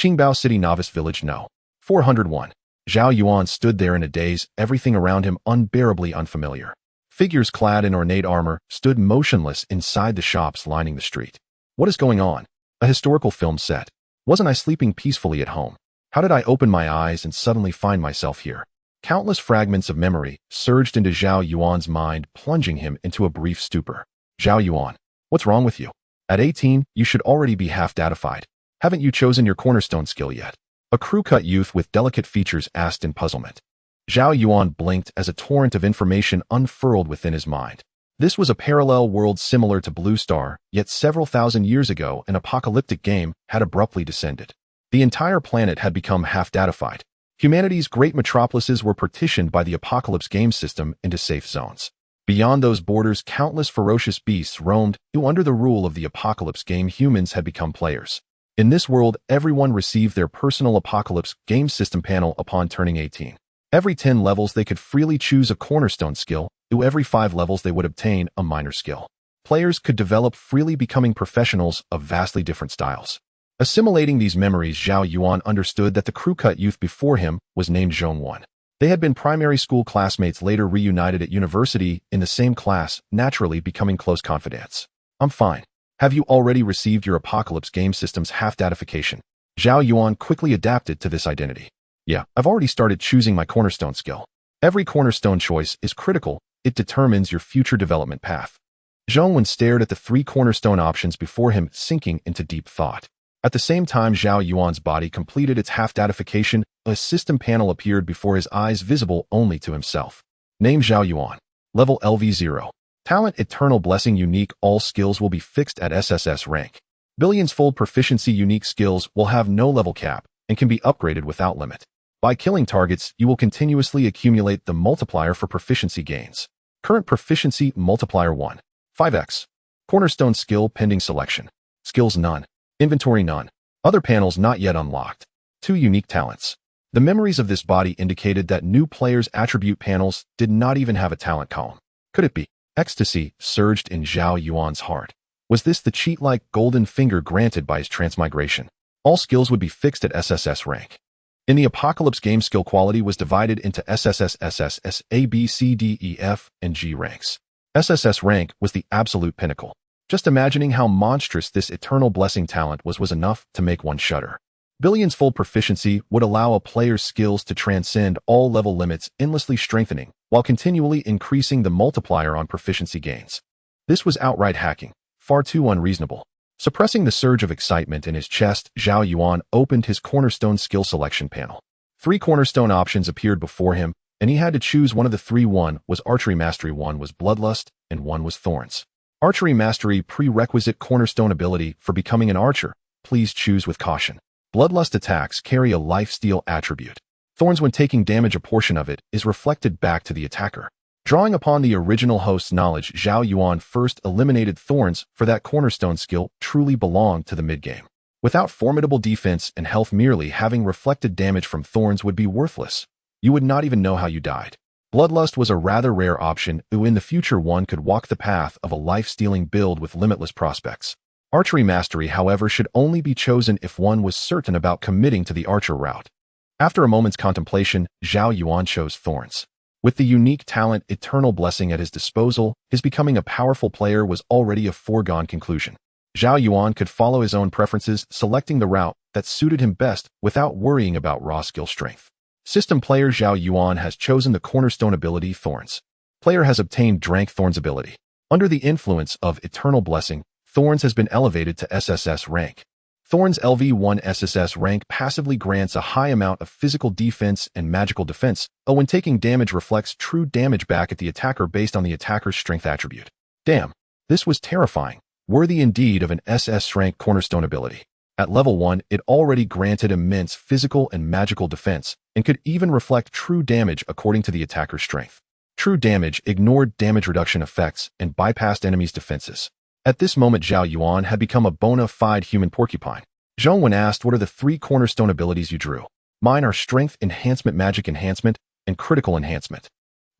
Qingbao City Novice Village No. 401. Zhao Yuan stood there in a daze, everything around him unbearably unfamiliar. Figures clad in ornate armor stood motionless inside the shops lining the street. What is going on? A historical film set. Wasn't I sleeping peacefully at home? How did I open my eyes and suddenly find myself here? Countless fragments of memory surged into Zhao Yuan's mind, plunging him into a brief stupor. Zhao Yuan, what's wrong with you? At 18, you should already be half datified. Haven't you chosen your cornerstone skill yet? A crew-cut youth with delicate features asked in puzzlement. Zhao Yuan blinked as a torrent of information unfurled within his mind. This was a parallel world similar to Blue Star, yet several thousand years ago an apocalyptic game had abruptly descended. The entire planet had become half-datified. Humanity's great metropolises were partitioned by the apocalypse game system into safe zones. Beyond those borders, countless ferocious beasts roamed, who under the rule of the apocalypse game humans had become players. In this world, everyone received their personal apocalypse game system panel upon turning 18. Every 10 levels they could freely choose a cornerstone skill, through every 5 levels they would obtain a minor skill. Players could develop freely, becoming professionals of vastly different styles. Assimilating these memories, Zhao Yuan understood that the crew-cut youth before him was named Zhong Yuan. They had been primary school classmates, later reunited at university in the same class, naturally becoming close confidants. I'm fine. Have you already received your apocalypse game system's half-datification? Zhao Yuan quickly adapted to this identity. Yeah, I've already started choosing my cornerstone skill. Every cornerstone choice is critical. It determines your future development path. Zhong Yuan stared at the 3 cornerstone options before him, sinking into deep thought. At the same time Zhao Yuan's body completed its half-datification, a system panel appeared before his eyes, visible only to himself. Name Zhao Yuan. Level LV0. Talent Eternal Blessing Unique. All skills will be fixed at SSS-Rank. Billions-fold Proficiency. Unique skills will have no level cap and can be upgraded without limit. By killing targets, you will continuously accumulate the multiplier for proficiency gains. Current Proficiency Multiplier 1. 5x. Cornerstone Skill pending selection. Skills none. Inventory none. Other panels not yet unlocked. 2 unique talents. The memories of this body indicated that new players' attribute panels did not even have a talent column. Could it be? Ecstasy surged in Zhao Yuan's heart. Was this the cheat-like golden finger granted by his transmigration? All skills would be fixed at SSS-Rank. In the Apocalypse game, skill quality was divided into SSS, SSS, A, B, C, D, E, F, and G ranks. SSS-Rank was the absolute pinnacle. Just imagining how monstrous this Eternal Blessing talent was enough to make one shudder. Billions-fold Proficiency would allow a player's skills to transcend all level limits, endlessly strengthening, while continually increasing the multiplier on proficiency gains. This was outright hacking, far too unreasonable. Suppressing the surge of excitement in his chest, Zhao Yuan opened his cornerstone skill selection panel. 3 cornerstone options appeared before him, and he had to choose one of the 3. 1 was Archery Mastery, 1 was Bloodlust, and 1 was Thorns. Archery Mastery. Prerequisite cornerstone ability for becoming an archer. Please choose with caution. Bloodlust attacks carry a lifesteal attribute. Thorns, when taking damage, a portion of it is reflected back to the attacker. Drawing upon the original host's knowledge, Zhao Yuan first eliminated Thorns, for that cornerstone skill truly belonged to the mid-game. Without formidable defense and health, merely having reflected damage from Thorns would be worthless. You would not even know how you died. Bloodlust was a rather rare option, who in the future one could walk the path of a life-stealing build with limitless prospects. Archery Mastery, however, should only be chosen if one was certain about committing to the archer route. After a moment's contemplation, Zhao Yuan chose Thorns. With the unique talent Eternal Blessing at his disposal, his becoming a powerful player was already a foregone conclusion. Zhao Yuan could follow his own preferences, selecting the route that suited him best without worrying about raw skill strength. System player Zhao Yuan has chosen the cornerstone ability Thorns. Player has obtained Drank Thorns ability. Under the influence of Eternal Blessing, Thorns has been elevated to SSS rank. Thorns LV1 SSS rank passively grants a high amount of physical defense and magical defense, but when taking damage reflects true damage back at the attacker based on the attacker's strength attribute. Damn, this was terrifying, worthy indeed of an SS rank cornerstone ability. At level 1, it already granted immense physical and magical defense, and could even reflect true damage according to the attacker's strength. True damage ignored damage reduction effects and bypassed enemies' defenses. At this moment, Zhao Yuan had become a bona fide human porcupine. Zhao Yuan asked, "What are the 3 cornerstone abilities you drew?" "Mine are Strength Enhancement, Magic Enhancement, and Critical Enhancement.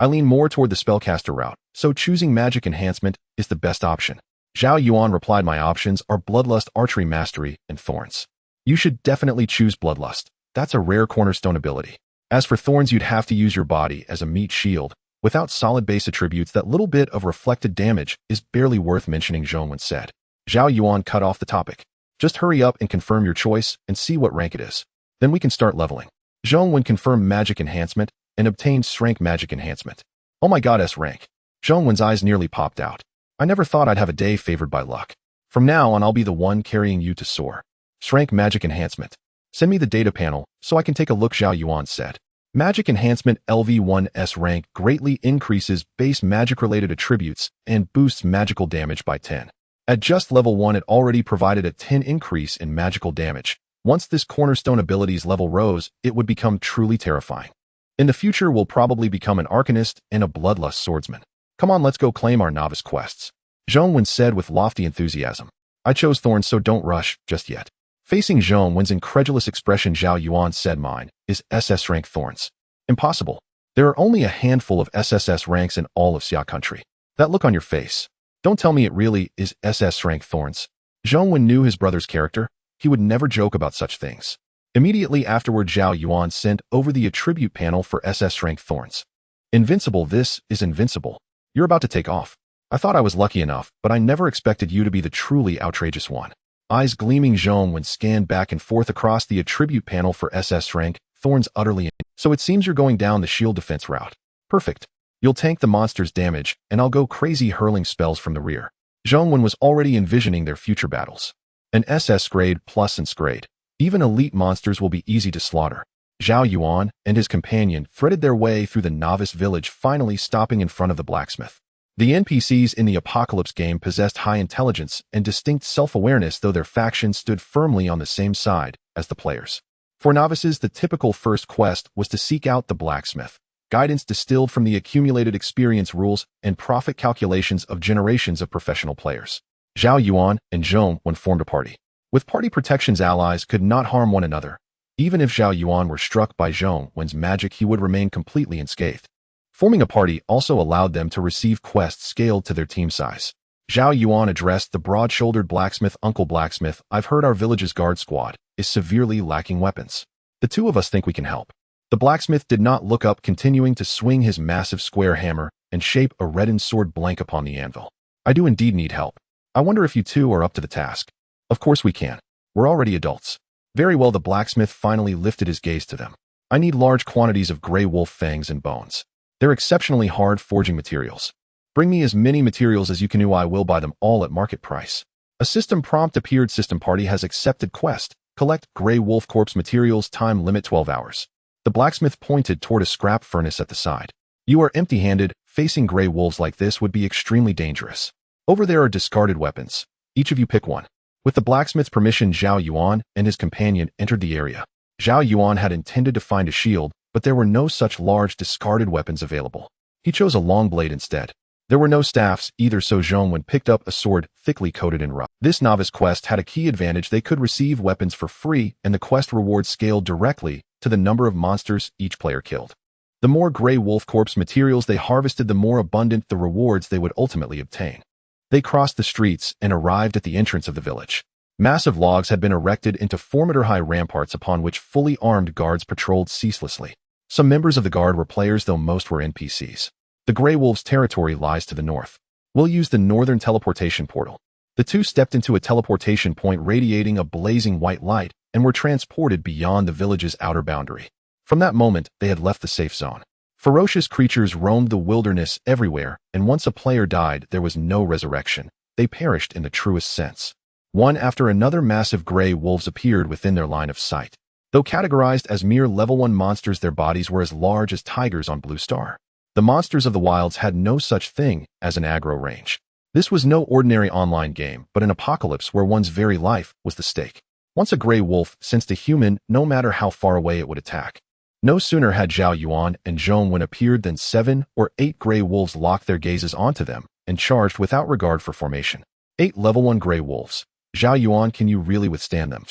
I lean more toward the Spellcaster route, so choosing Magic Enhancement is the best option." Zhao Yuan replied, "My options are Bloodlust, Archery Mastery, and Thorns." You should definitely choose Bloodlust. That's a rare cornerstone ability. As for Thorns, you'd have to use your body as a meat shield. Without solid base attributes, that little bit of reflected damage is barely worth mentioning, Zhao Yuan said. Zhao Yuan cut off the topic. Just hurry up and confirm your choice and see what rank it is. Then we can start leveling. Zhao Yuan confirmed magic enhancement and obtained S-Rank magic enhancement. Oh my god, S-Rank. Zhao Yuan's eyes nearly popped out. I never thought I'd have a day favored by luck. From now on, I'll be the one carrying you to soar. S-Rank magic enhancement. Send me the data panel so I can take a look, Zhao Yuan said. Magic enhancement LV1 S-Rank greatly increases base magic-related attributes and boosts magical damage by 10. At just level 1, it already provided a 10 increase in magical damage. Once this cornerstone ability's level rose, it would become truly terrifying. In the future, we'll probably become an Arcanist and a Bloodlust swordsman. Come on, let's go claim our novice quests. Zhao Yuan said with lofty enthusiasm. I chose Thorns, so don't rush just yet. Facing Zhao Yuan's incredulous expression, Zhao Yuan said, mine is SS-Rank Thorns. Impossible. There are only a handful of SSS ranks in all of Xia country. That look on your face. Don't tell me it really is SS-Rank Thorns. Zhao Yuan knew his brother's character. He would never joke about such things. Immediately afterward, Zhao Yuan sent over the attribute panel for SS-Rank Thorns. Invincible. This is invincible. You're about to take off. I thought I was lucky enough, but I never expected you to be the truly outrageous one. Eyes gleaming, Zhao Yuan scanned back and forth across the attribute panel for SS-Rank Thorns utterly. So it seems you're going down the shield defense route. Perfect. You'll tank the monster's damage, and I'll go crazy hurling spells from the rear. Zhao Yuan was already envisioning their future battles. An SS grade plus an S grade. Even elite monsters will be easy to slaughter. Zhao Yuan and his companion threaded their way through the novice village, finally stopping in front of the blacksmith. The NPCs in the Apocalypse game possessed high intelligence and distinct self-awareness, though their faction stood firmly on the same side as the players. For novices, the typical first quest was to seek out the blacksmith. Guidance distilled from the accumulated experience, rules, and profit calculations of generations of professional players. Zhao Yuan and Zhao Yuan formed a party. With party protections, allies could not harm one another. Even if Zhao Yuan were struck by Zhao Yuan's magic, he would remain completely unscathed. Forming a party also allowed them to receive quests scaled to their team size. Zhao Yuan addressed the broad-shouldered blacksmith. Uncle Blacksmith, I've heard our village's guard squad is severely lacking weapons. The two of us think we can help. The blacksmith did not look up, continuing to swing his massive square hammer and shape a reddened sword blank upon the anvil. I do indeed need help. I wonder if you two are up to the task. Of course we can. We're already adults. Very well. The blacksmith finally lifted his gaze to them. I need large quantities of gray wolf fangs and bones. They're exceptionally hard forging materials. Bring me as many materials as you can. I will buy them all at market price. A system prompt appeared. System party has accepted quest. Collect gray wolf corpse materials. Time limit 12 hours. The blacksmith pointed toward a scrap furnace at the side. You are empty-handed. Facing gray wolves like this would be extremely dangerous. Over there are discarded weapons. Each of you pick one. With the blacksmith's permission, Zhao Yuan and his companion entered the area. Zhao Yuan had intended to find a shield, but there were no such large discarded weapons available. He chose a long blade instead. There were no staffs either, so Zhao Yuan picked up a sword thickly coated in rust. This novice quest had a key advantage. They could receive weapons for free, and the quest rewards scaled directly to the number of monsters each player killed. The more gray wolf corpse materials they harvested, the more abundant the rewards they would ultimately obtain. They crossed the streets and arrived at the entrance of the village. Massive logs had been erected into formidable-high ramparts upon which fully armed guards patrolled ceaselessly. Some members of the guard were players, though most were NPCs. The Grey Wolves' territory lies to the north. We'll use the northern teleportation portal. The two stepped into a teleportation point radiating a blazing white light and were transported beyond the village's outer boundary. From that moment, they had left the safe zone. Ferocious creatures roamed the wilderness everywhere, and once a player died, there was no resurrection. They perished in the truest sense. One after another, massive gray wolves appeared within their line of sight. Though categorized as mere level 1 monsters, their bodies were as large as tigers on Blue Star. The monsters of the wilds had no such thing as an aggro range. This was no ordinary online game, but an apocalypse where one's very life was the stake. Once a gray wolf sensed a human, no matter how far away it would attack. No sooner had Zhao Yuan and Zhao Yuan appeared than 7 or 8 gray wolves locked their gazes onto them and charged without regard for formation. 8 level 1 gray wolves. Zhao Yuan, can you really withstand them?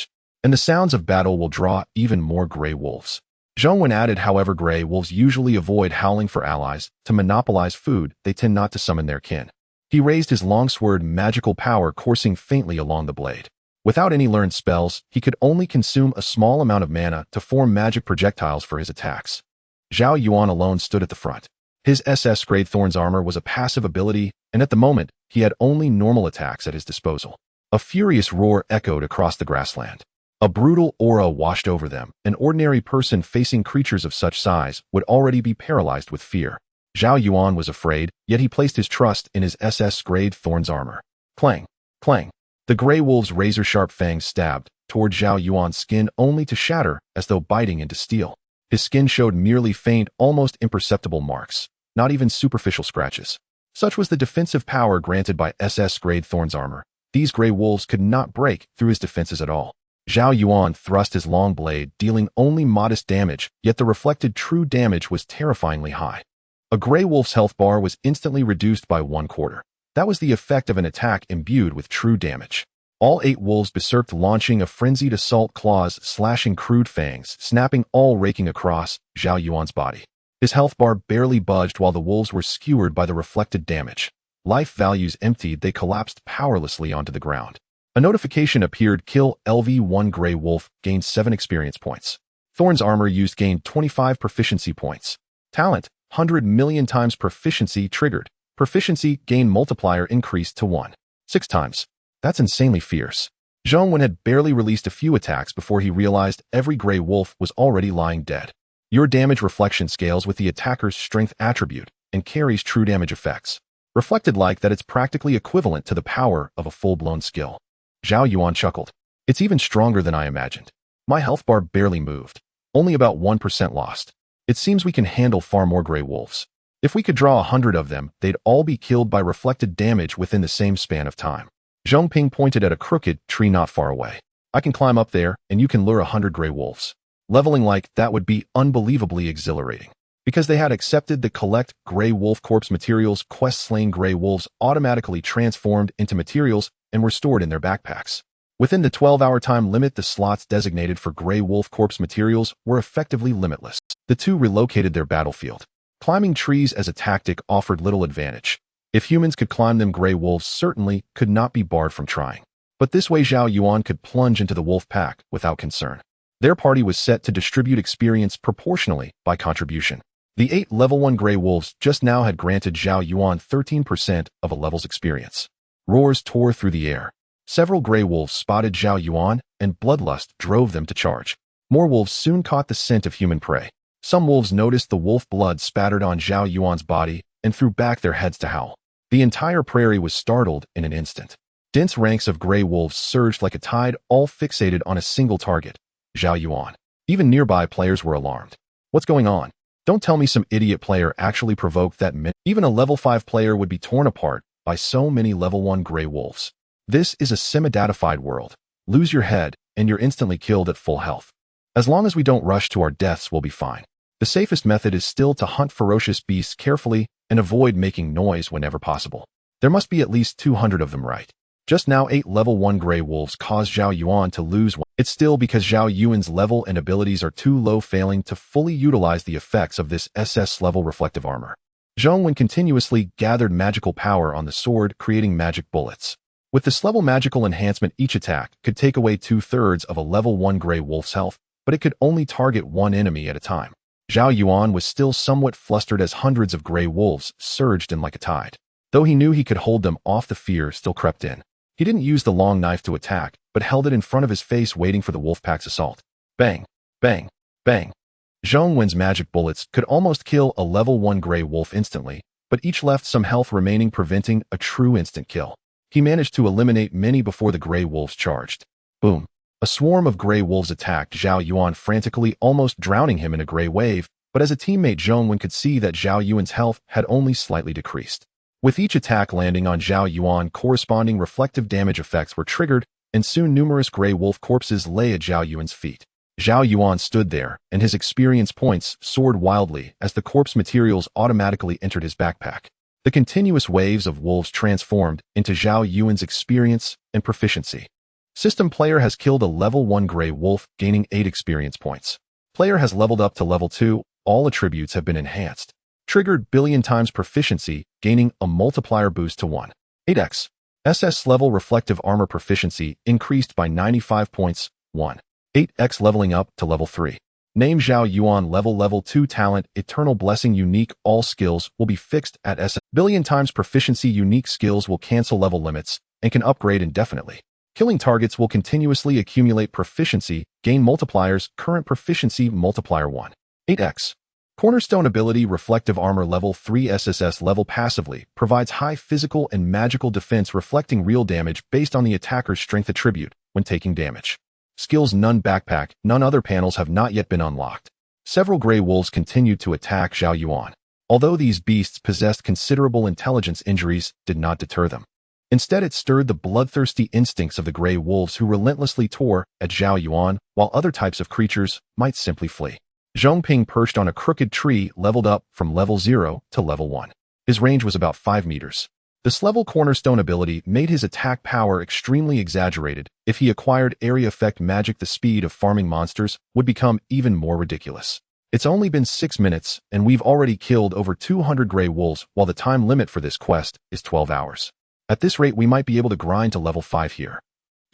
And the sounds of battle will draw even more gray wolves. Zhao Yuan added, however, gray wolves usually avoid howling for allies. To monopolize food, they tend not to summon their kin. He raised his long sword, magical power coursing faintly along the blade. Without any learned spells, he could only consume a small amount of mana to form magic projectiles for his attacks. Zhao Yuan alone stood at the front. His SS-grade Thorn's Armor was a passive ability, and at the moment, he had only normal attacks at his disposal. A furious roar echoed across the grassland. A brutal aura washed over them. An ordinary person facing creatures of such size would already be paralyzed with fear. Zhao Yuan was afraid, yet he placed his trust in his SS-grade Thorn's Armor. Clang! Clang! The gray wolf's razor-sharp fangs stabbed toward Zhao Yuan's skin only to shatter as though biting into steel. His skin showed merely faint, almost imperceptible marks, not even superficial scratches. Such was the defensive power granted by SS-grade Thorn's Armor. These gray wolves could not break through his defenses at all. Zhao Yuan thrust his long blade, dealing only modest damage, yet the reflected true damage was terrifyingly high. A gray wolf's health bar was instantly reduced by 1/4. That was the effect of an attack imbued with true damage. All 8 wolves berserked, launching a frenzied assault, claws slashing crude fangs, snapping, all raking across Zhao Yuan's body. His health bar barely budged while the wolves were skewered by the reflected damage. Life values emptied, they collapsed powerlessly onto the ground. A notification appeared: kill LV1 Gray Wolf, gained 7 experience points. Thorn's Armor used, gained 25 proficiency points. Talent, 100 million times proficiency triggered. Proficiency gain multiplier increased to 1. 6 times. That's insanely fierce. Zhao Yuan had barely released a few attacks before he realized every gray wolf was already lying dead. Your damage reflection scales with the attacker's strength attribute and carries true damage effects. Reflected like that, it's practically equivalent to the power of a full-blown skill. Zhao Yuan chuckled. It's even stronger than I imagined. My health bar barely moved. Only about 1% lost. It seems we can handle far more gray wolves. If we could draw 100 of them, they'd all be killed by reflected damage within the same span of time. Zhong Ping pointed at a crooked tree not far away. I can climb up there, and you can lure 100 gray wolves. Leveling like that would be unbelievably exhilarating. Because they had accepted the collect gray wolf corpse materials quest, slain gray wolves automatically transformed into materials and were stored in their backpacks. Within the 12-hour time limit, the slots designated for gray wolf corpse materials were effectively limitless. The two relocated their battlefield. Climbing trees as a tactic offered little advantage. If humans could climb them, gray wolves certainly could not be barred from trying. But this way Zhao Yuan could plunge into the wolf pack without concern. Their party was set to distribute experience proportionally by contribution. The 8 level 1 gray wolves just now had granted Zhao Yuan 13% of a level's experience. Roars tore through the air. Several gray wolves spotted Zhao Yuan, and bloodlust drove them to charge. More wolves soon caught the scent of human prey. Some wolves noticed the wolf blood spattered on Zhao Yuan's body and threw back their heads to howl. The entire prairie was startled in an instant. Dense ranks of gray wolves surged like a tide, all fixated on a single target, Zhao Yuan. Even nearby players were alarmed. What's going on? Don't tell me some idiot player actually provoked that. Even a level 5 player would be torn apart by so many level 1 gray wolves. This is a semi-datified world. Lose your head, and you're instantly killed at full health. As long as we don't rush to our deaths, we'll be fine. The safest method is still to hunt ferocious beasts carefully and avoid making noise whenever possible. There must be at least 200 of them, right? Just now 8 level 1 gray wolves caused Zhao Yuan to lose one. It's still because Zhao Yuan's level and abilities are too low, failing to fully utilize the effects of this SS level reflective armor. Zhao Yuan continuously gathered magical power on the sword, creating magic bullets. With this level magical enhancement, each attack could take away 2/3 of a level 1 gray wolf's health, but it could only target one enemy at a time. Zhao Yuan was still somewhat flustered as hundreds of gray wolves surged in like a tide. Though he knew he could hold them off, the fear still crept in. He didn't use the long knife to attack, but held it in front of his face, waiting for the wolf pack's assault. Bang! Bang! Bang! Zhao Yuan's magic bullets could almost kill a level 1 gray wolf instantly, but each left some health remaining, preventing a true instant kill. He managed to eliminate many before the gray wolves charged. Boom! A swarm of gray wolves attacked Zhao Yuan frantically, almost drowning him in a gray wave, but as a teammate Zhao Yuan could see that Zhao Yuan's health had only slightly decreased. With each attack landing on Zhao Yuan, corresponding reflective damage effects were triggered, and soon numerous gray wolf corpses lay at Zhao Yuan's feet. Zhao Yuan stood there, and his experience points soared wildly as the corpse materials automatically entered his backpack. The continuous waves of wolves transformed into Zhao Yuan's experience and proficiency. System player has killed a level 1 gray wolf, gaining 8 experience points. Player has leveled up to level 2, all attributes have been enhanced. Triggered billion times proficiency, gaining a multiplier boost to 1. 8x. SS level reflective armor proficiency increased by 95 points. 1. 8x leveling up to level 3. Name Zhao Yuan level 2 talent eternal blessing unique all skills will be fixed at SS billion times proficiency unique skills will cancel level limits and can upgrade indefinitely. Killing targets will continuously accumulate proficiency, gain multipliers, current proficiency multiplier 1. 8x. Cornerstone ability reflective armor level 3 SSS level passively provides high physical and magical defense reflecting real damage based on the attacker's strength attribute when taking damage. Skills none backpack, none other panels have not yet been unlocked. Several gray wolves continued to attack Zhao Yuan. Although these beasts possessed considerable intelligence, injuries did not deter them. Instead, it stirred the bloodthirsty instincts of the gray wolves who relentlessly tore at Zhao Yuan, while other types of creatures might simply flee. Zhongping perched on a crooked tree leveled up from level 0 to level 1. His range was about 5 meters. This level cornerstone ability made his attack power extremely exaggerated. If he acquired area effect magic, the speed of farming monsters would become even more ridiculous. It's only been 6 minutes, and we've already killed over 200 gray wolves, while the time limit for this quest is 12 hours. At this rate, we might be able to grind to level 5 here.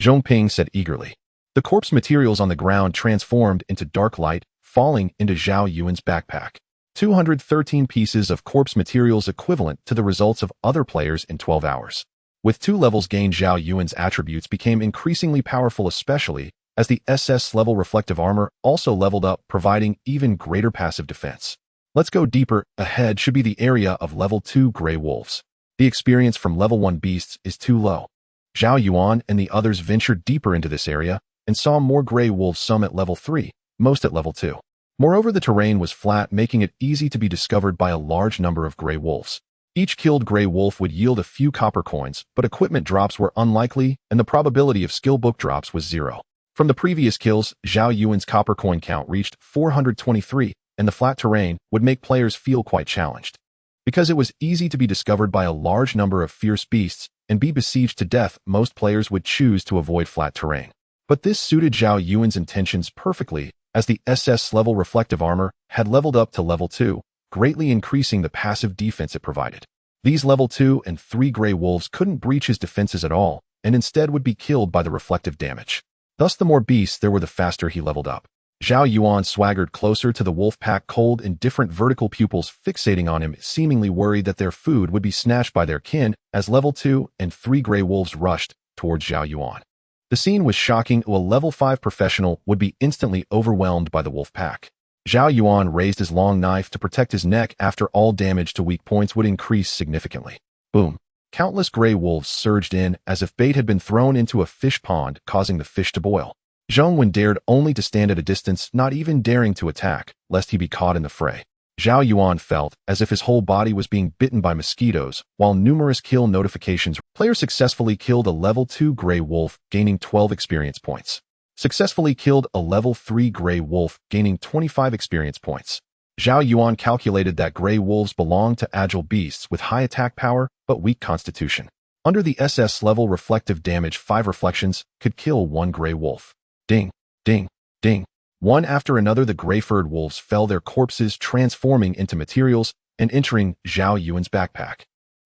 Zhongping said eagerly. The corpse materials on the ground transformed into dark light, falling into Zhao Yuan's backpack. 213 pieces of corpse materials equivalent to the results of other players in 12 hours. With 2 levels gained, Zhao Yuan's attributes became increasingly powerful, especially as the SS level reflective armor also leveled up, providing even greater passive defense. Let's go deeper. Ahead should be the area of level 2 gray wolves. The experience from level 1 beasts is too low. Zhao Yuan and the others ventured deeper into this area and saw more gray wolves, some at level 3, most at level 2. Moreover, the terrain was flat, making it easy to be discovered by a large number of gray wolves. Each killed gray wolf would yield a few copper coins, but equipment drops were unlikely, and the probability of skill book drops was 0. From the previous kills, Zhao Yuan's copper coin count reached 423, and the flat terrain would make players feel quite challenged. Because it was easy to be discovered by a large number of fierce beasts and be besieged to death, most players would choose to avoid flat terrain. But this suited Zhao Yuan's intentions perfectly, as the SS level reflective armor had leveled up to level 2, greatly increasing the passive defense it provided. These level 2 and 3 gray wolves couldn't breach his defenses at all, and instead would be killed by the reflective damage. Thus, the more beasts there were, the faster he leveled up. Zhao Yuan swaggered closer to the wolf pack, cold, indifferent vertical pupils fixating on him, seemingly worried that their food would be snatched by their kin, as level 2 and 3 gray wolves rushed towards Zhao Yuan. The scene was shocking. A level 5 professional would be instantly overwhelmed by the wolf pack. Zhao Yuan raised his long knife to protect his neck. After all, damage to weak points would increase significantly. Boom. Countless gray wolves surged in as if bait had been thrown into a fish pond, causing the fish to boil. Zhong Yuan dared only to stand at a distance, not even daring to attack, lest he be caught in the fray. Zhao Yuan felt as if his whole body was being bitten by mosquitoes, while numerous kill notifications. Player successfully killed a level 2 gray wolf, gaining 12 experience points. Successfully killed a level 3 gray wolf, gaining 25 experience points. Zhao Yuan calculated that gray wolves belonged to agile beasts with high attack power but weak constitution. Under the SS level reflective damage, 5 reflections could kill 1 gray wolf. Ding, ding, ding. One after another, the gray-furred wolves fell, their corpses transforming into materials and entering Zhao Yuan's backpack.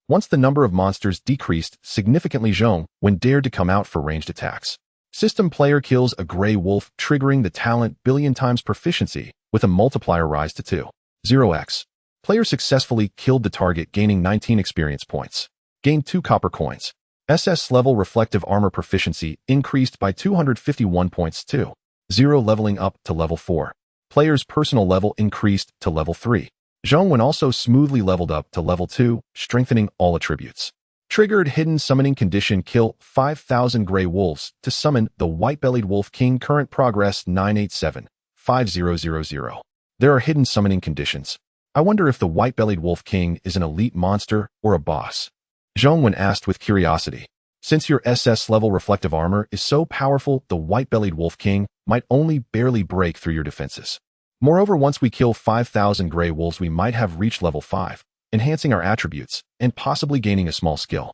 Once the number of monsters decreased significantly, Zhong Yuan dared to come out for ranged attacks. System player kills a gray wolf, triggering the talent billion times proficiency with a multiplier rise to 2. 0x. Player successfully killed the target, gaining 19 experience points. Gained 2 copper coins. SS level reflective armor proficiency increased by 251 points to 0, leveling up to level 4. Player's personal level increased to level 3. Zhong Yuan also smoothly leveled up to level 2, strengthening all attributes. Triggered hidden summoning condition, kill 5,000 gray wolves to summon the white-bellied wolf king. Current progress 987-5000. There are hidden summoning conditions. I wonder if the white-bellied wolf king is an elite monster or a boss. Zhong Yuan asked with curiosity. Since your SS level reflective armor is so powerful, the white-bellied wolf king might only barely break through your defenses. Moreover, once we kill 5,000 gray wolves, we might have reached level 5, enhancing our attributes and possibly gaining a small skill.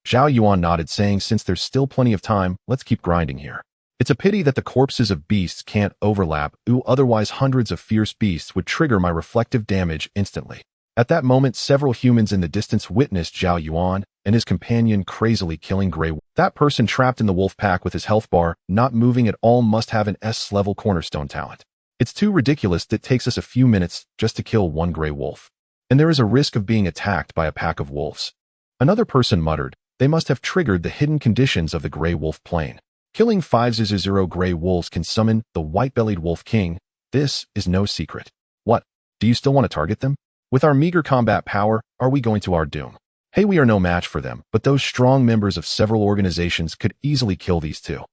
Zhao Yuan nodded, saying, since there's still plenty of time, let's keep grinding here. It's a pity that the corpses of beasts can't overlap, otherwise hundreds of fierce beasts would trigger my reflective damage instantly. At that moment, several humans in the distance witnessed Zhao Yuan and his companion crazily killing Grey Wolf. That person trapped in the wolf pack with his health bar, not moving at all, must have an S-level cornerstone talent. It's too ridiculous that it takes us a few minutes just to kill one Grey Wolf. And there is a risk of being attacked by a pack of wolves. Another person muttered, they must have triggered the hidden conditions of the Grey Wolf plane. Killing 500 Grey Wolves can summon the white-bellied Wolf King. This is no secret. What? Do you still want to target them? With our meager combat power, are we going to our doom? Hey, we are no match for them, but those strong members of several organizations could easily kill these two.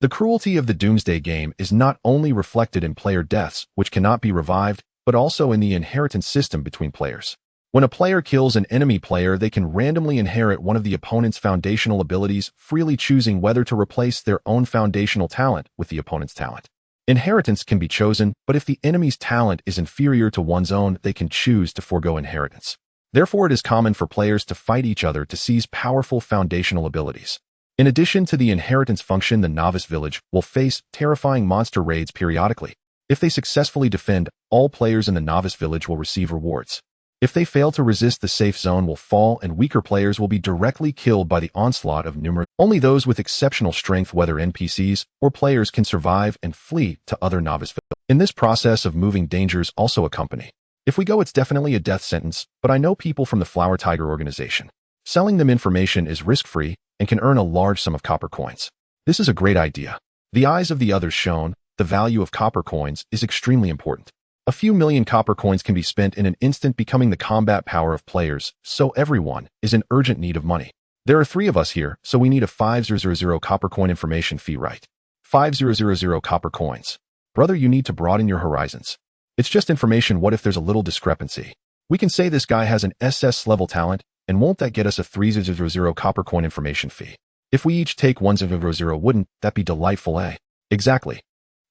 The cruelty of the Doomsday game is not only reflected in player deaths, which cannot be revived, but also in the inheritance system between players. When a player kills an enemy player, they can randomly inherit one of the opponent's foundational abilities, freely choosing whether to replace their own foundational talent with the opponent's talent. Inheritance can be chosen, but if the enemy's talent is inferior to one's own, they can choose to forego inheritance. Therefore, it is common for players to fight each other to seize powerful foundational abilities. In addition to the inheritance function, the novice village will face terrifying monster raids periodically. If they successfully defend, all players in the novice village will receive rewards. If they fail to resist, the safe zone will fall and weaker players will be directly killed by the onslaught of numerous. Only those with exceptional strength, whether NPCs or players, can survive and flee to other novice villages. In this process of moving, dangers also accompany. If we go, it's definitely a death sentence, but I know people from the Flower Tiger organization. Selling them information is risk-free and can earn a large sum of copper coins. This is a great idea. The eyes of the others shone. The value of copper coins is extremely important. A few million copper coins can be spent in an instant, becoming the combat power of players, so everyone is in urgent need of money. There are 3 of us here, so we need a 500 copper coin information fee, right? 500 copper coins. Brother, you need to broaden your horizons. It's just information. What if there's a little discrepancy? We can say this guy has an SS level talent, and won't that get us a 300 copper coin information fee? If we each take 100, wouldn't that be delightful, eh? Exactly.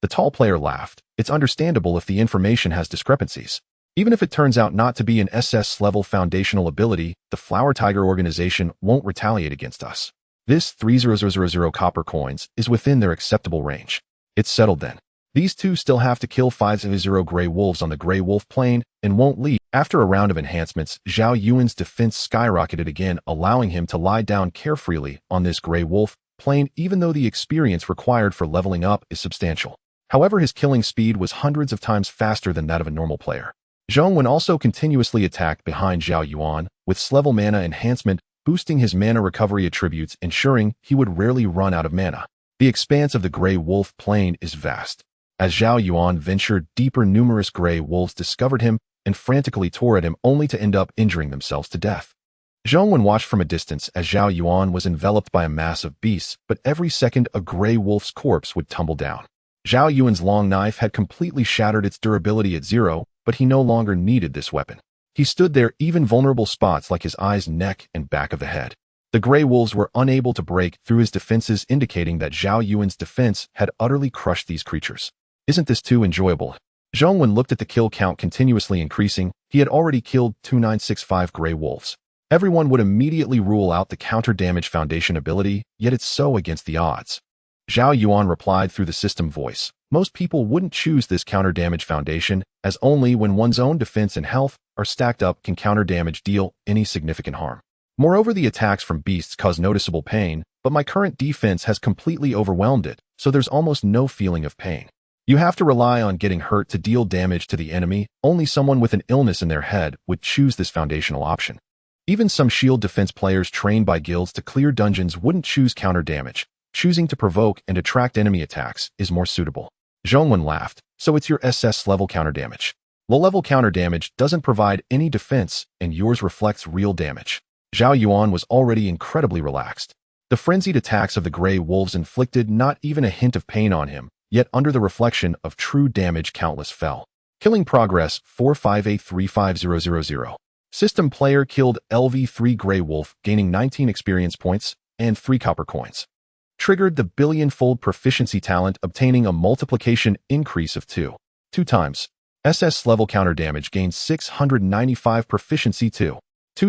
The tall player laughed. It's understandable if the information has discrepancies. Even if it turns out not to be an SS-level foundational ability, the Flower Tiger organization won't retaliate against us. This 300 copper coins is within their acceptable range. It's settled then. These two still have to kill 500 Grey Wolves on the Grey Wolf plane and won't leave. After a round of enhancements, Zhao Yuan's defense skyrocketed again, allowing him to lie down carefreely on this Grey Wolf plane, even though the experience required for leveling up is substantial. However, his killing speed was hundreds of times faster than that of a normal player. Zhao Yuan also continuously attacked behind Zhao Yuan, with S-level mana enhancement, boosting his mana recovery attributes, ensuring he would rarely run out of mana. The expanse of the Grey Wolf plane is vast. As Zhao Yuan ventured deeper, numerous Grey Wolves discovered him and frantically tore at him, only to end up injuring themselves to death. Zhao Yuan watched from a distance as Zhao Yuan was enveloped by a mass of beasts, but every second a Grey Wolf's corpse would tumble down. Zhao Yuan's long knife had completely shattered its durability at 0, but he no longer needed this weapon. He stood there, even vulnerable spots like his eyes, neck, and back of the head. The Grey Wolves were unable to break through his defenses, indicating that Zhao Yuan's defense had utterly crushed these creatures. Isn't this too enjoyable? Zhao Yuan looked at the kill count continuously increasing. He had already killed 2965 Grey Wolves. Everyone would immediately rule out the counter damage foundation ability, yet it's so against the odds. Zhao Yuan replied through the system voice. Most people wouldn't choose this counter damage foundation, as only when one's own defense and health are stacked up can counter damage deal any significant harm. Moreover, the attacks from beasts cause noticeable pain, but my current defense has completely overwhelmed it, so there's almost no feeling of pain. You have to rely on getting hurt to deal damage to the enemy. Only someone with an illness in their head would choose this foundational option. Even some shield defense players trained by guilds to clear dungeons wouldn't choose counter damage. Choosing to provoke and attract enemy attacks is more suitable. Zhao Yuan laughed. So it's your SS level counter damage. Low-level counter damage doesn't provide any defense, and yours reflects real damage. Zhao Yuan was already incredibly relaxed. The frenzied attacks of the Grey Wolves inflicted not even a hint of pain on him, yet under the reflection of true damage, countless fell. Killing progress 4583500. System player killed LV3 Grey Wolf, gaining 19 experience points and 3 copper coins. Triggered the billion-fold proficiency talent, obtaining a multiplication increase of 2 times. SS level counter damage gained 695 proficiency 2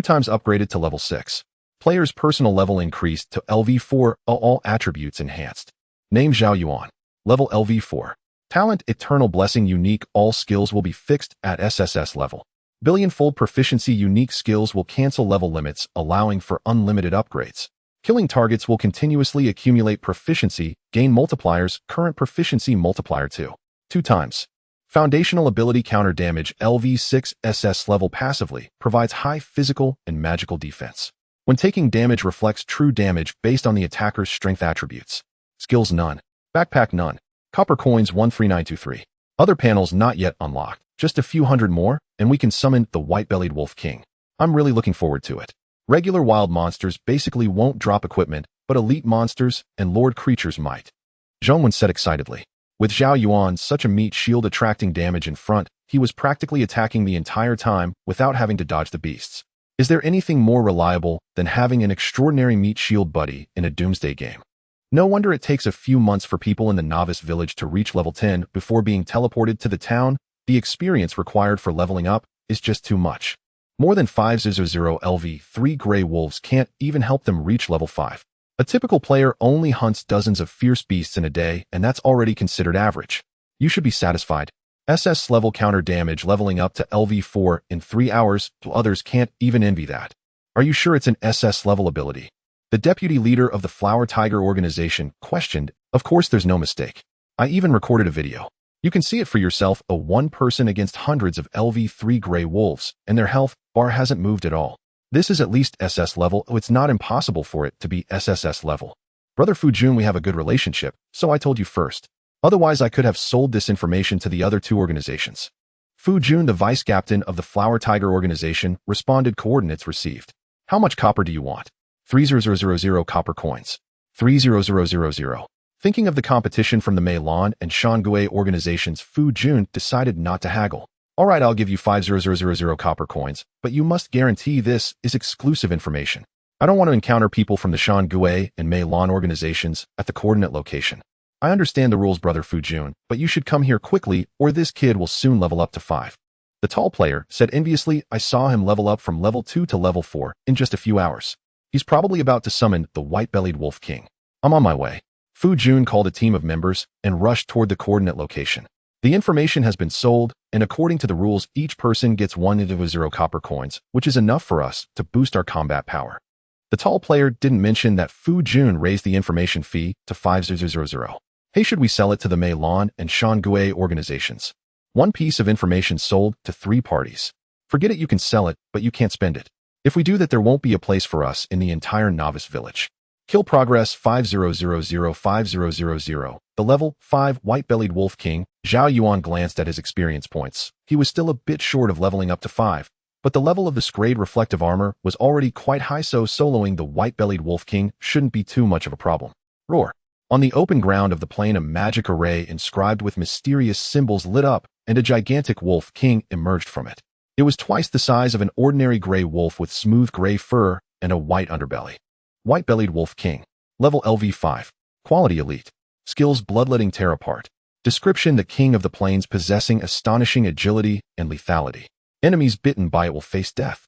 times, upgraded to level 6. Player's personal level increased to LV4, all attributes enhanced. Name Zhao Yuan. Level LV4. Talent Eternal Blessing unique, all skills will be fixed at SSS level. Billion-fold proficiency unique skills will cancel level limits, allowing for unlimited upgrades. Killing targets will continuously accumulate proficiency, gain multipliers, current proficiency multiplier 2 times. Foundational ability counter damage LV6 SS level passively provides high physical and magical defense. When taking damage reflects true damage based on the attacker's strength attributes. Skills none. Backpack none. Copper coins 13923. Other panels not yet unlocked. Just a few hundred more, and we can summon the white-bellied Wolf King. I'm really looking forward to it. Regular wild monsters basically won't drop equipment, but elite monsters and lord creatures might. Zhao Yuan said excitedly. With Zhao Yuan such a meat shield attracting damage in front, he was practically attacking the entire time without having to dodge the beasts. Is there anything more reliable than having an extraordinary meat shield buddy in a doomsday game? No wonder it takes a few months for people in the novice village to reach level 10 before being teleported to the town. The experience required for leveling up is just too much. More than 500 LV, 3 gray wolves can't even help them reach level 5. A typical player only hunts dozens of fierce beasts in a day, and that's already considered average. You should be satisfied. SS level counter damage leveling up to LV4 in 3 hours, so others can't even envy that. Are you sure it's an SS level ability? The deputy leader of the Flower Tiger organization questioned. Of course there's no mistake. I even recorded a video. You can see it for yourself, a one person against hundreds of LV3 gray wolves, and their health bar hasn't moved at all. This is at least SS level, it's not impossible for it to be SSS level. Brother Fujun, we have a good relationship, so I told you first. Otherwise I could have sold this information to the other 2 organizations. Fujun, the vice captain of the Flower Tiger organization, responded coordinates received. How much copper do you want? 30,000 copper coins. 30,000. Thinking of the competition from the Meilon and Shangue organizations, Fu Jun decided not to haggle. Alright, I'll give you 5,000 copper coins, but you must guarantee this is exclusive information. I don't want to encounter people from the Shangue and Meilon organizations at the coordinate location. I understand the rules, Brother Fu Jun, but you should come here quickly or this kid will soon level up to 5. The tall player said enviously, I saw him level up from level 2 to level 4 in just a few hours. He's probably about to summon the white-bellied Wolf King. I'm on my way. Fu Jun called a team of members and rushed toward the coordinate location. The information has been sold, and according to the rules, each person gets 1,000 copper coins, which is enough for us to boost our combat power. The tall player didn't mention that Fu Jun raised the information fee to 5,000. Hey, should we sell it to the Meilon and Shangue organizations? One piece of information sold to 3 parties. Forget it, you can sell it, but you can't spend it. If we do that, there won't be a place for us in the entire novice village. Kill progress 50005000. The level 5 white-bellied Wolf King. Zhao Yuan glanced at his experience points. He was still a bit short of leveling up to 5, but the level of the Scrayed reflective armor was already quite high, so soloing the white-bellied Wolf King shouldn't be too much of a problem. Roar. On the open ground of the plain, a magic array inscribed with mysterious symbols lit up, and a gigantic Wolf King emerged from it. It was twice the size of an ordinary gray wolf with smooth gray fur and a white underbelly. White-bellied Wolf King. Level LV5. Quality elite. Skills bloodletting tear apart. Description: the king of the plains possessing astonishing agility and lethality. Enemies bitten by it will face death.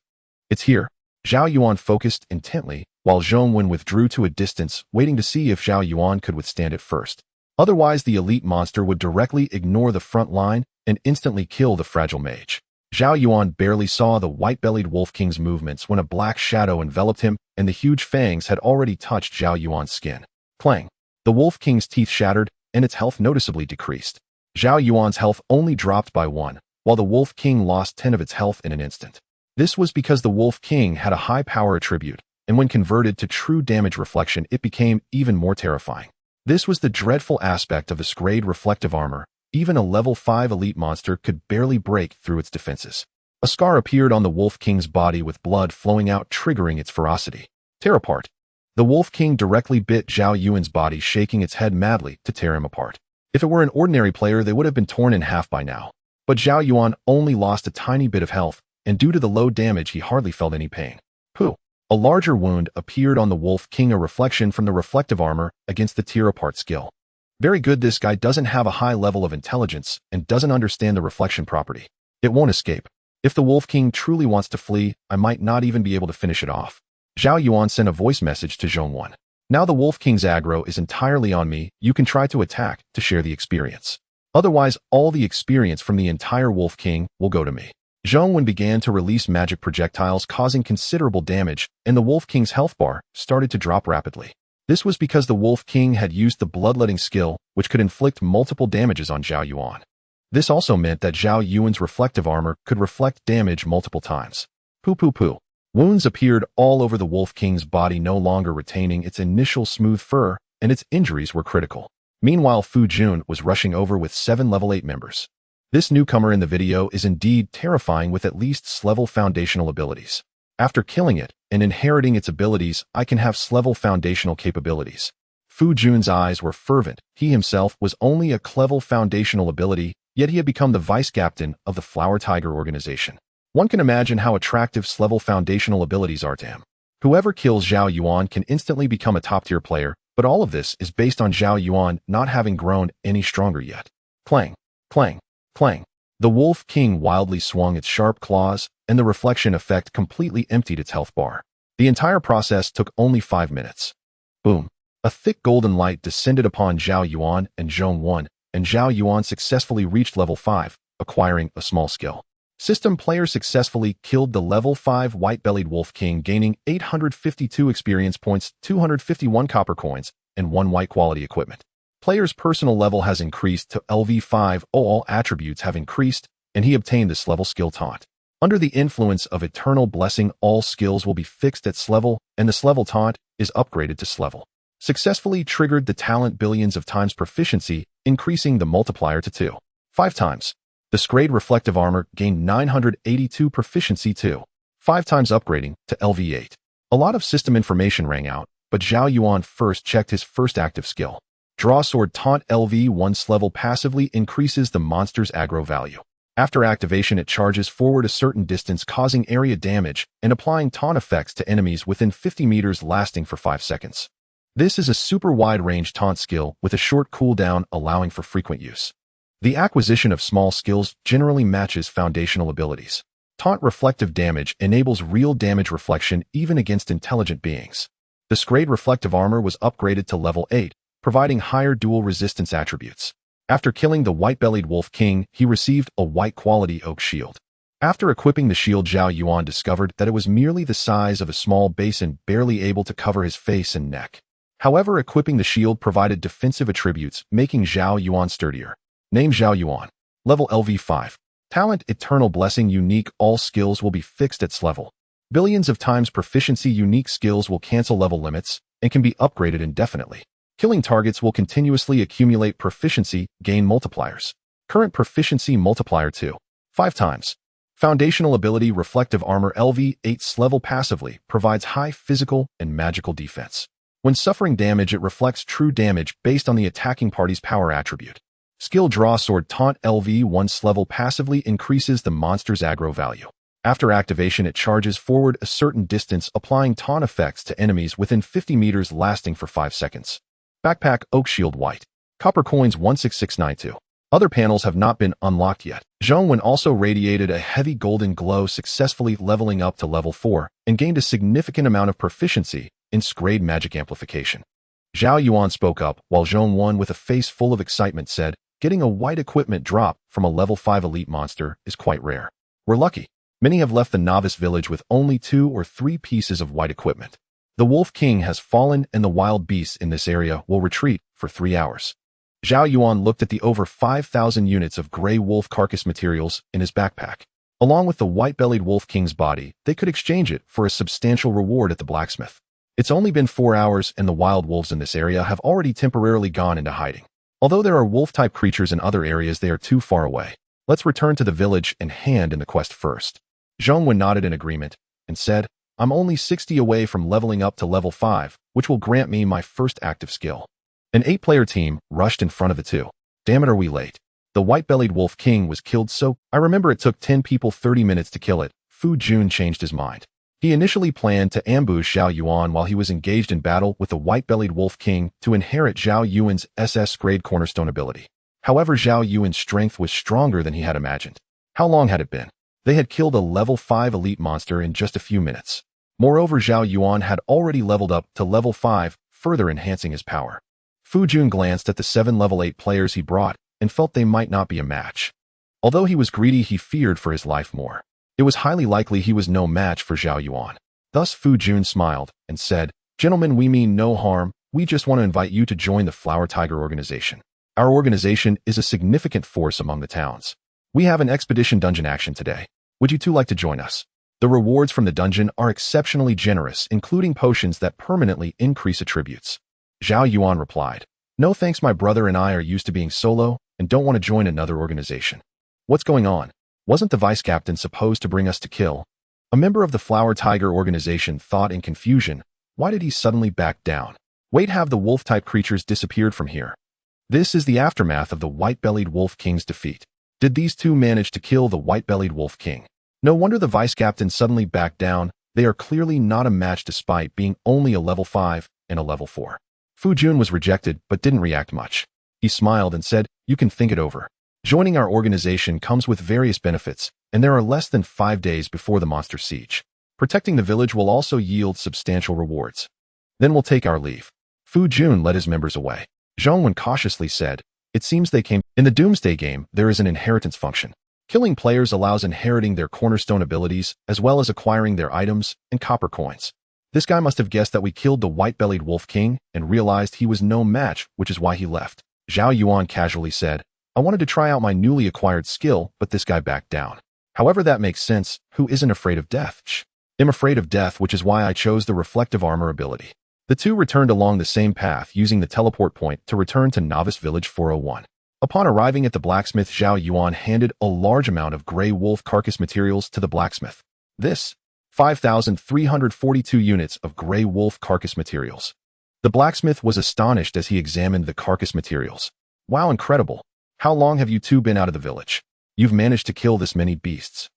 It's here. Zhao Yuan focused intently, while Zhao Yuan withdrew to a distance, waiting to see if Zhao Yuan could withstand it first. Otherwise, the elite monster would directly ignore the front line and instantly kill the fragile mage. Zhao Yuan barely saw the white-bellied Wolf King's movements when a black shadow enveloped him, and the huge fangs had already touched Zhao Yuan's skin. Clang! The Wolf King's teeth shattered, and its health noticeably decreased. Zhao Yuan's health only dropped by 1, while the Wolf King lost 10 of its health in an instant. This was because the Wolf King had a high power attribute, and when converted to true damage reflection, it became even more terrifying. This was the dreadful aspect of the Scrayed reflective armor. Even a level 5 elite monster could barely break through its defenses. A scar appeared on the Wolf King's body with blood flowing out, triggering its ferocity. Tear apart. The Wolf King directly bit Zhao Yuan's body, shaking its head madly to tear him apart. If it were an ordinary player, they would have been torn in half by now. But Zhao Yuan only lost a tiny bit of health, and due to the low damage, he hardly felt any pain. Pooh! A larger wound appeared on the Wolf King, a reflection from the reflective armor against the tear apart skill. Very good, this guy doesn't have a high level of intelligence and doesn't understand the reflection property. It won't escape. If the Wolf King truly wants to flee, I might not even be able to finish it off. Zhao Yuan sent a voice message to Zhao Yuan. Now the Wolf King's aggro is entirely on me. You can try to attack to share the experience. Otherwise, all the experience from the entire Wolf King will go to me. Zhao Yuan began to release magic projectiles causing considerable damage, and the Wolf King's health bar started to drop rapidly. This was because the Wolf King had used the bloodletting skill, which could inflict multiple damages on Zhao Yuan. This also meant that Zhao Yuan's reflective armor could reflect damage multiple times. Poo. Wounds appeared all over the Wolf King's body, no longer retaining its initial smooth fur, and its injuries were critical. Meanwhile, Fu Jun was rushing over with 7 level 8 members. This newcomer in the video is indeed terrifying with at least S-level foundational abilities. After killing it and inheriting its abilities, I can have S-level foundational capabilities. Fu Jun's eyes were fervent. He himself was only a level foundational ability, yet he had become the vice-captain of the Flower Tiger organization. One can imagine how attractive S-level foundational abilities are to him. Whoever kills Zhao Yuan can instantly become a top-tier player, but all of this is based on Zhao Yuan not having grown any stronger yet. Clang. The Wolf King wildly swung its sharp claws, and the reflection effect completely emptied its health bar. The entire process took only 5 minutes. Boom. A thick golden light descended upon Zhao Yuan and Zhong Yuan, and Zhao Yuan successfully reached level 5, acquiring a small skill. System player successfully killed the level 5 white-bellied Wolf King, gaining 852 experience points, 251 copper coins, and 1 white quality equipment. Player's personal level has increased to LV5, all attributes have increased, and he obtained this level skill taunt. Under the influence of Eternal Blessing, all skills will be fixed at S-level, and this level taunt is upgraded to S-level. Successfully triggered the talent billions of times proficiency, increasing the multiplier to 5 times. The Scrayed Reflective Armor gained 982 proficiency 5 times, upgrading to LV8. A lot of system information rang out, but Zhao Yuan first checked his first active skill. Draw Sword Taunt LV1 S-level passively increases the monster's aggro value. After activation, it charges forward a certain distance, causing area damage and applying taunt effects to enemies within 50 meters, lasting for 5 seconds. This is a super wide-range taunt skill with a short cooldown, allowing for frequent use. The acquisition of small skills generally matches foundational abilities. Taunt reflective damage enables real damage reflection even against intelligent beings. The Scrayed Reflective Armor was upgraded to level 8, providing higher dual resistance attributes. After killing the white-bellied Wolf King, he received a white quality oak shield. After equipping the shield, Zhao Yuan discovered that it was merely the size of a small basin, barely able to cover his face and neck. However, equipping the shield provided defensive attributes, making Zhao Yuan sturdier. Name Zhao Yuan. Level LV5. Talent Eternal Blessing unique. All skills will be fixed at S-level. Billions of times proficiency. Unique skills will cancel level limits and can be upgraded indefinitely. Killing targets will continuously accumulate proficiency, gain multipliers. Current proficiency multiplier 5 times. Foundational ability Reflective Armor LV8 S-level passively provides high physical and magical defense. When suffering damage, it reflects true damage based on the attacking party's power attribute. Skill Draw Sword Taunt LV1 S-level passively increases the monster's aggro value. After activation, it charges forward a certain distance, applying taunt effects to enemies within 50 meters, lasting for 5 seconds. Backpack Oak Shield White. Copper coins 16692. Other panels have not been unlocked yet. Zhong Yuan also radiated a heavy golden glow, successfully leveling up to level 4, and gained a significant amount of proficiency in Scrayed Magic Amplification. Zhao Yuan spoke up, while Zhong Yuan, with a face full of excitement, said, "Getting a white equipment drop from a level 5 elite monster is quite rare. We're lucky. Many have left the novice village with only 2 or 3 pieces of white equipment. The Wolf King has fallen, and the wild beasts in this area will retreat for 3 hours." Zhao Yuan looked at the over 5,000 units of gray wolf carcass materials in his backpack. Along with the white-bellied Wolf King's body, they could exchange it for a substantial reward at the blacksmith. It's only been 4 hours, and the wild wolves in this area have already temporarily gone into hiding. Although there are wolf-type creatures in other areas, they are too far away. Let's return to the village and hand in the quest first. Zhong Yuan nodded in agreement and said, "I'm only 60 away from leveling up to level 5, which will grant me my first active skill." An 8-player team rushed in front of the 2. "Damn it, are we late?" The white-bellied Wolf King was killed, so I remember it took 10 people 30 minutes to kill it. Fu Jun changed his mind. He initially planned to ambush Zhao Yuan while he was engaged in battle with the white-bellied Wolf King to inherit Zhao Yuan's SS-grade cornerstone ability. However, Zhao Yuan's strength was stronger than he had imagined. How long had it been? They had killed a level 5 elite monster in just a few minutes. Moreover, Zhao Yuan had already leveled up to level 5, further enhancing his power. Fu Jun glanced at the 7 level 8 players he brought and felt they might not be a match. Although he was greedy, he feared for his life more. It was highly likely he was no match for Zhao Yuan. Thus Fu Jun smiled and said, "Gentlemen, we mean no harm. We just want to invite you to join the Flower Tiger organization. Our organization is a significant force among the towns. We have an expedition dungeon action today. Would you two like to join us? The rewards from the dungeon are exceptionally generous, including potions that permanently increase attributes." Zhao Yuan replied, "No thanks, my brother and I are used to being solo and don't want to join another organization." "What's going on? Wasn't the vice captain supposed to bring us to kill?" A member of the Flower Tiger organization thought in confusion. Why did he suddenly back down? Wait, have the wolf-type creatures disappeared from here? This is the aftermath of the white-bellied wolf king's defeat. Did these two manage to kill the white-bellied wolf king? No wonder the vice captain suddenly backed down. They are clearly not a match despite being only a level 5 and a level 4. Fu Jun was rejected but didn't react much. He smiled and said, "You can think it over. Joining our organization comes with various benefits, and there are less than 5 days before the monster siege. Protecting the village will also yield substantial rewards. Then we'll take our leave." Fu Jun led his members away. Zhao Yuan cautiously said, "It seems they came." In the Doomsday game, there is an inheritance function. Killing players allows inheriting their cornerstone abilities, as well as acquiring their items and copper coins. This guy must have guessed that we killed the white-bellied wolf king and realized he was no match, which is why he left. Zhao Yuan casually said, "I wanted to try out my newly acquired skill, but this guy backed down. However, that makes sense. Who isn't afraid of death? I'm afraid of death, which is why I chose the reflective armor ability." The two returned along the same path using the teleport point to return to Novice Village 401. Upon arriving at the blacksmith, Zhao Yuan handed a large amount of gray wolf carcass materials to the blacksmith. This 5,342 units of gray wolf carcass materials. The blacksmith was astonished as he examined the carcass materials. "Wow, incredible. How long have you two been out of the village? You've managed to kill this many beasts.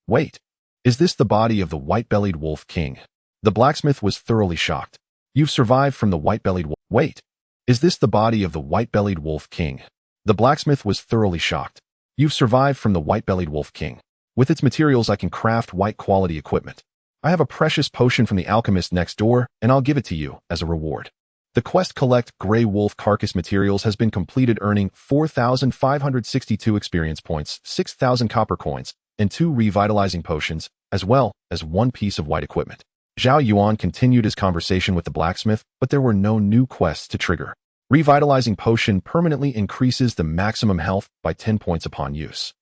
Wait, is this the body of the white-bellied wolf king?" The blacksmith was thoroughly shocked. "You've survived from the white-bellied wolf. Wait, is this the body of the white-bellied wolf king?" The blacksmith was thoroughly shocked. "You've survived from the white-bellied wolf king. With its materials, I can craft white-quality equipment. I have a precious potion from the alchemist next door, and I'll give it to you as a reward." The quest collect gray wolf carcass materials has been completed, earning 4,562 experience points, 6,000 copper coins, and 2 revitalizing potions, as well as 1 piece of white equipment. Zhao Yuan continued his conversation with the blacksmith, but there were no new quests to trigger. Revitalizing potion permanently increases the maximum health by 10 points upon use.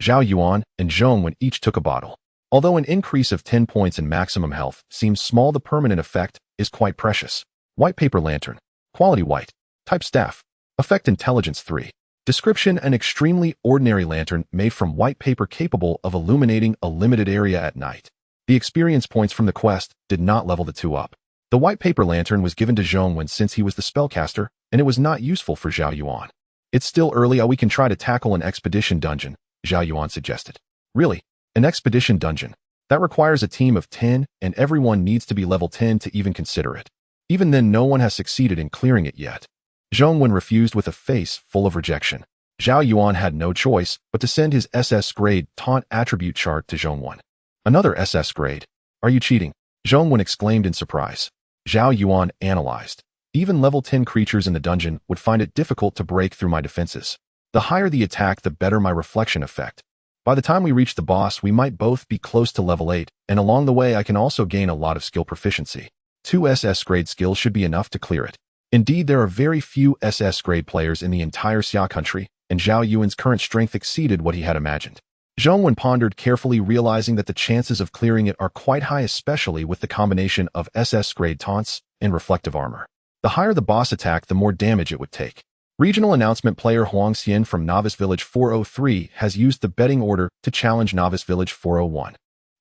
Zhao Yuan and Zhong Wen each took a bottle. Although an increase of 10 points in maximum health seems small, the permanent effect is quite precious. White paper lantern. Quality white. Type staff. Effect intelligence 3. Description: an extremely ordinary lantern made from white paper capable of illuminating a limited area at night. The experience points from the quest did not level the two up. The white paper lantern was given to Zhong Wen since he was the spellcaster, and it was not useful for Zhao Yuan. "It's still early, we can try to tackle an expedition dungeon," Zhao Yuan suggested. "Really? An expedition dungeon? That requires a team of 10, and everyone needs to be level 10 to even consider it. Even then, no one has succeeded in clearing it yet." Zhong Wen refused with a face full of rejection. Zhao Yuan had no choice but to send his SS grade taunt attribute chart to Zhong Wen. "Another SS grade? Are you cheating?" Zhong Wen exclaimed in surprise. Zhao Yuan analyzed. "Even level 10 creatures in the dungeon would find it difficult to break through my defenses. The higher the attack, the better my reflection effect. By the time we reach the boss, we might both be close to level 8, and along the way I can also gain a lot of skill proficiency. 2 SS grade skills should be enough to clear it." Indeed, there are very few SS grade players in the entire Xia country, and Zhao Yuan's current strength exceeded what he had imagined. Zhong Wen pondered carefully, realizing that the chances of clearing it are quite high, especially with the combination of SS grade taunts and reflective armor. The higher the boss attack, the more damage it would take. Regional announcement: player Huang Xian from Novice Village 403 has used the betting order to challenge Novice Village 401.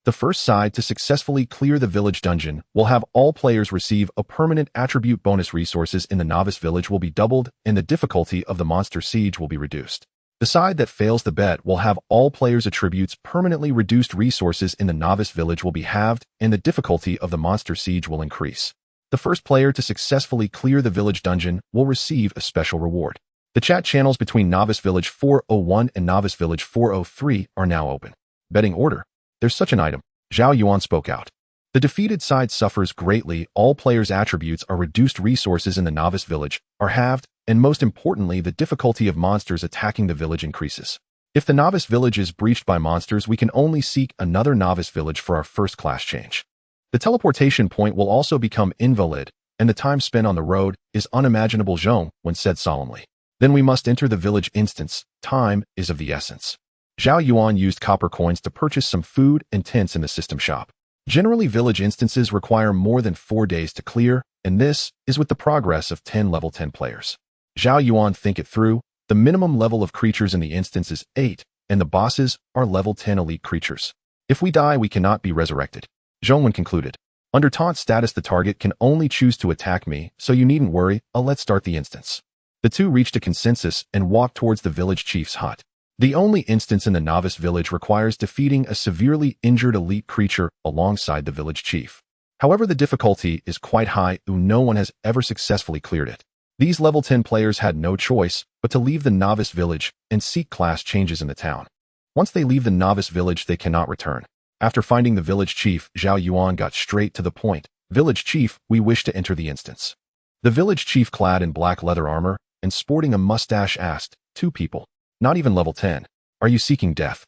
The first side to successfully clear the village dungeon will have all players receive a permanent attribute bonus. Resources in the Novice Village will be doubled, and the difficulty of the monster siege will be reduced. The side that fails the bet will have all players' attributes permanently reduced. Resources in the Novice Village will be halved, and the difficulty of the monster siege will increase. The first player to successfully clear the village dungeon will receive a special reward. The chat channels between Novice Village 401 and Novice Village 403 are now open. Betting order. There's such an item. Zhao Yuan spoke out. The defeated side suffers greatly. All players' attributes are reduced. Resources in the Novice Village are halved, and most importantly, the difficulty of monsters attacking the village increases. If the novice village is breached by monsters, we can only seek another novice village for our first class change. The teleportation point will also become invalid, and the time spent on the road is unimaginable, Zhao Yuan said solemnly. Then we must enter the village instance. Time is of the essence. Zhao Yuan used copper coins to purchase some food and tents in the system shop. Generally, village instances require more than 4 days to clear, and this is with the progress of 10 level 10 players. Zhao Yuan think it through. The minimum level of creatures in the instance is 8, and the bosses are level 10 elite creatures. If we die, we cannot be resurrected. Zhao Yuan concluded. Under taunt status, the target can only choose to attack me, so you needn't worry. Let's start the instance. The two reached a consensus and walked towards the village chief's hut. The only instance in the novice village requires defeating a severely injured elite creature alongside the village chief. However, the difficulty is quite high, and no one has ever successfully cleared it. These level 10 players had no choice but to leave the novice village and seek class changes in the town. Once they leave the novice village, they cannot return. After finding the village chief, Zhao Yuan got straight to the point. Village chief, we wish to enter the instance. The village chief, clad in black leather armor and sporting a mustache, asked. 2 people. Not even level 10. Are you seeking death?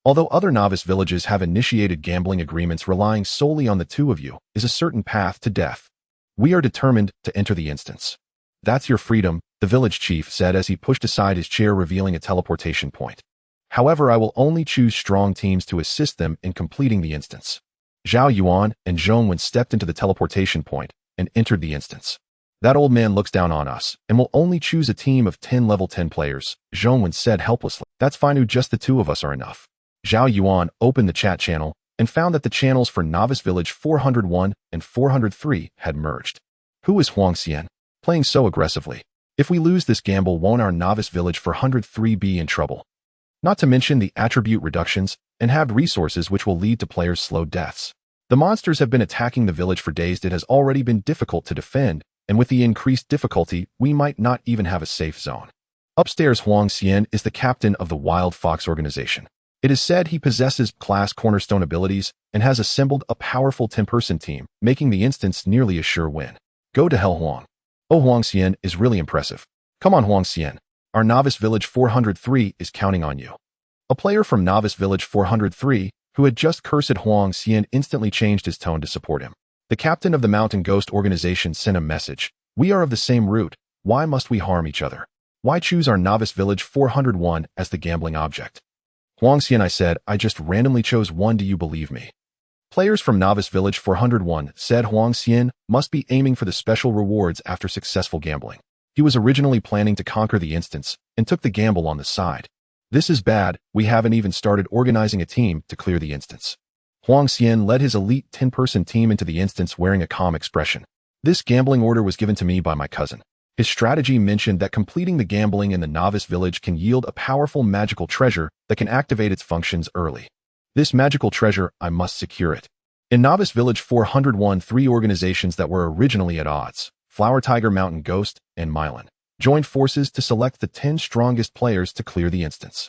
Although other novice villages have initiated gambling agreements, relying solely on the 2 of you is a certain path to death. We are determined to enter the instance. That's your freedom, the village chief said as he pushed aside his chair, revealing a teleportation point. However, I will only choose strong teams to assist them in completing the instance. Zhao Yuan and Zhao Yuan stepped into the teleportation point and entered the instance. That old man looks down on us and will only choose a team of 10 level 10 players, Zhao Yuan said helplessly. That's fine, just the 2 of us are enough. Zhao Yuan opened the chat channel and found that the channels for Novice Village 401 and 403 had merged. Who is Huang Xian? Playing so aggressively. If we lose this gamble, won't our Novice Village 403 be in trouble? Not to mention the attribute reductions and halved resources, which will lead to players' slow deaths. The monsters have been attacking the village for days. It has already been difficult to defend, and with the increased difficulty, we might not even have a safe zone. Upstairs, Huang Xian is the captain of the Wild Fox organization. It is said he possesses class cornerstone abilities and has assembled a powerful 10-person team, making the instance nearly a sure win. Go to hell, Huang. Oh, Huang Xian is really impressive. Come on, Huang Xian. Our Novice Village 403 is counting on you. A player from Novice Village 403, who had just cursed Huang Xian, instantly changed his tone to support him. The captain of the Mountain Ghost organization sent a message. We are of the same root. Why must we harm each other? Why choose our Novice Village 401 as the gambling object? Huang Xian, I said, I just randomly chose one. Do you believe me? Players from Novice Village 401 said Huang Xian must be aiming for the special rewards after successful gambling. He was originally planning to conquer the instance and took the gamble on the side. This is bad. We haven't even started organizing a team to clear the instance. Huang Xian led his elite 10-person team into the instance wearing a calm expression. This gambling order was given to me by my cousin. His strategy mentioned that completing the gambling in the Novice Village can yield a powerful magical treasure that can activate its functions early. This magical treasure, I must secure it. In Novice Village 401, 3 organizations that were originally at odds, Flower Tiger, Mountain Ghost, and Mylan, joined forces to select the 10 strongest players to clear the instance.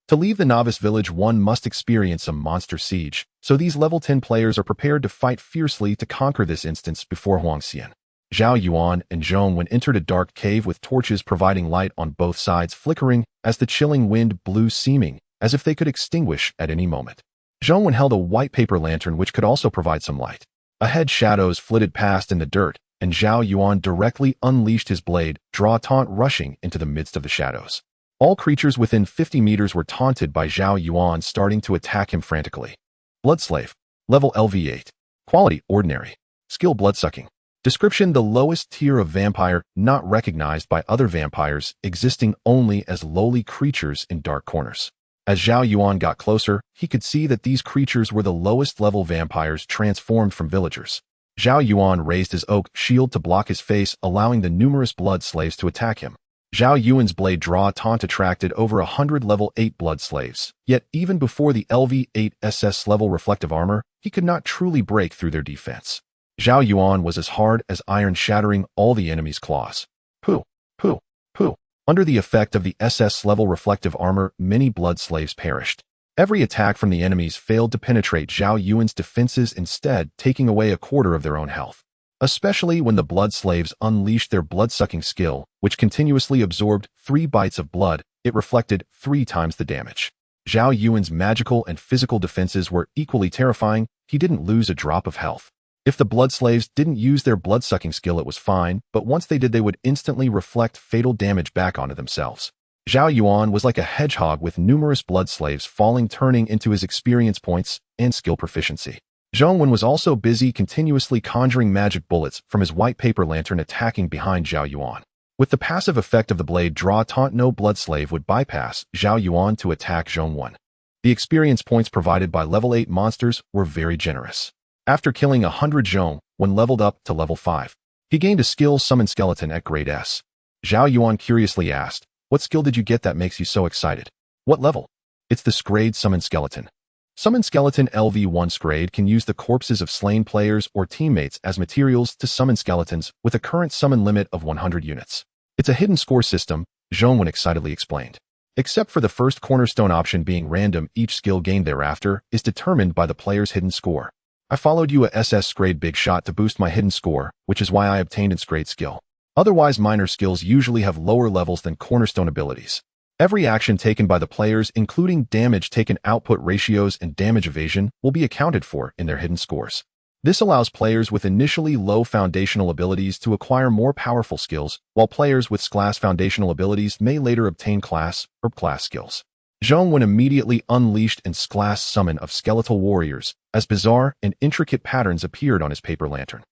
To leave the Novice Village, one must experience a monster siege, so these level 10 players are prepared to fight fiercely to conquer this instance before Huang Xian. Zhao Yuan and Zhao Yuan entered a dark cave with torches providing light on both sides, flickering as the chilling wind blew, seeming as if they could extinguish at any moment. Zhao Yuan held a white paper lantern which could also provide some light. Ahead, shadows flitted past in the dirt, and Zhao Yuan directly unleashed his blade, draw taunt, rushing into the midst of the shadows. All creatures within 50 meters were taunted by Zhao Yuan, starting to attack him frantically. Bloodslave. Level LV8. Quality, ordinary. Skill, bloodsucking. Description: the lowest tier of vampire, not recognized by other vampires, existing only as lowly creatures in dark corners. As Zhao Yuan got closer, he could see that these creatures were the lowest level vampires transformed from villagers. Zhao Yuan raised his oak shield to block his face, allowing the numerous blood slaves to attack him. Zhao Yuan's blade draw taunt attracted over 100 level 8 blood slaves, yet even before the LV8 SS level reflective armor, he could not truly break through their defense. Zhao Yuan was as hard as iron, shattering all the enemy's claws. Pooh, pooh, pooh. Under the effect of the SS level reflective armor, many blood slaves perished. Every attack from the enemies failed to penetrate Zhao Yuan's defenses, instead taking away a quarter of their own health. Especially when the blood slaves unleashed their blood-sucking skill, which continuously absorbed 3 bites of blood, it reflected 3 times the damage. Zhao Yuan's magical and physical defenses were equally terrifying. He didn't lose a drop of health. If the blood slaves didn't use their blood-sucking skill, it was fine, but once they did, they would instantly reflect fatal damage back onto themselves. Zhao Yuan was like a hedgehog with numerous blood slaves falling, turning into his experience points and skill proficiency. Zhao Yuan was also busy continuously conjuring magic bullets from his white paper lantern, attacking behind Zhao Yuan. With the passive effect of the blade draw taunt, no blood slave would bypass Zhao Yuan to attack Zhao Yuan. The experience points provided by level 8 monsters were very generous. After killing 100 Zhao Yuan leveled up to level 5, he gained a skill Summon Skeleton at grade S. Zhao Yuan curiously asked, "What skill did you get that makes you so excited?" "What level?" "It's the Scrade Summon Skeleton." Summon Skeleton LV1 Scrade can use the corpses of slain players or teammates as materials to summon skeletons with a current summon limit of 100 units. It's a hidden score system, Zhao Yuan excitedly explained. Except for the first cornerstone option being random, each skill gained thereafter is determined by the player's hidden score. I followed you a SS Scrade Big Shot to boost my hidden score, which is why I obtained its Scrade skill. Otherwise, minor skills usually have lower levels than cornerstone abilities. Every action taken by the players, including damage taken, output ratios, and damage evasion, will be accounted for in their hidden scores. This allows players with initially low foundational abilities to acquire more powerful skills, while players with class foundational abilities may later obtain class or class skills. Zhao Yuan immediately unleashed an class summon of skeletal warriors, as bizarre and intricate patterns appeared on his paper lantern.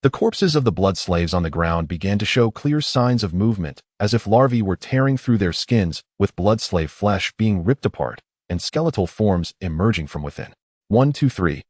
The corpses of the blood slaves on the ground began to show clear signs of movement, as if larvae were tearing through their skins, with blood slave flesh being ripped apart, and skeletal forms emerging from within. 1, 2, 3.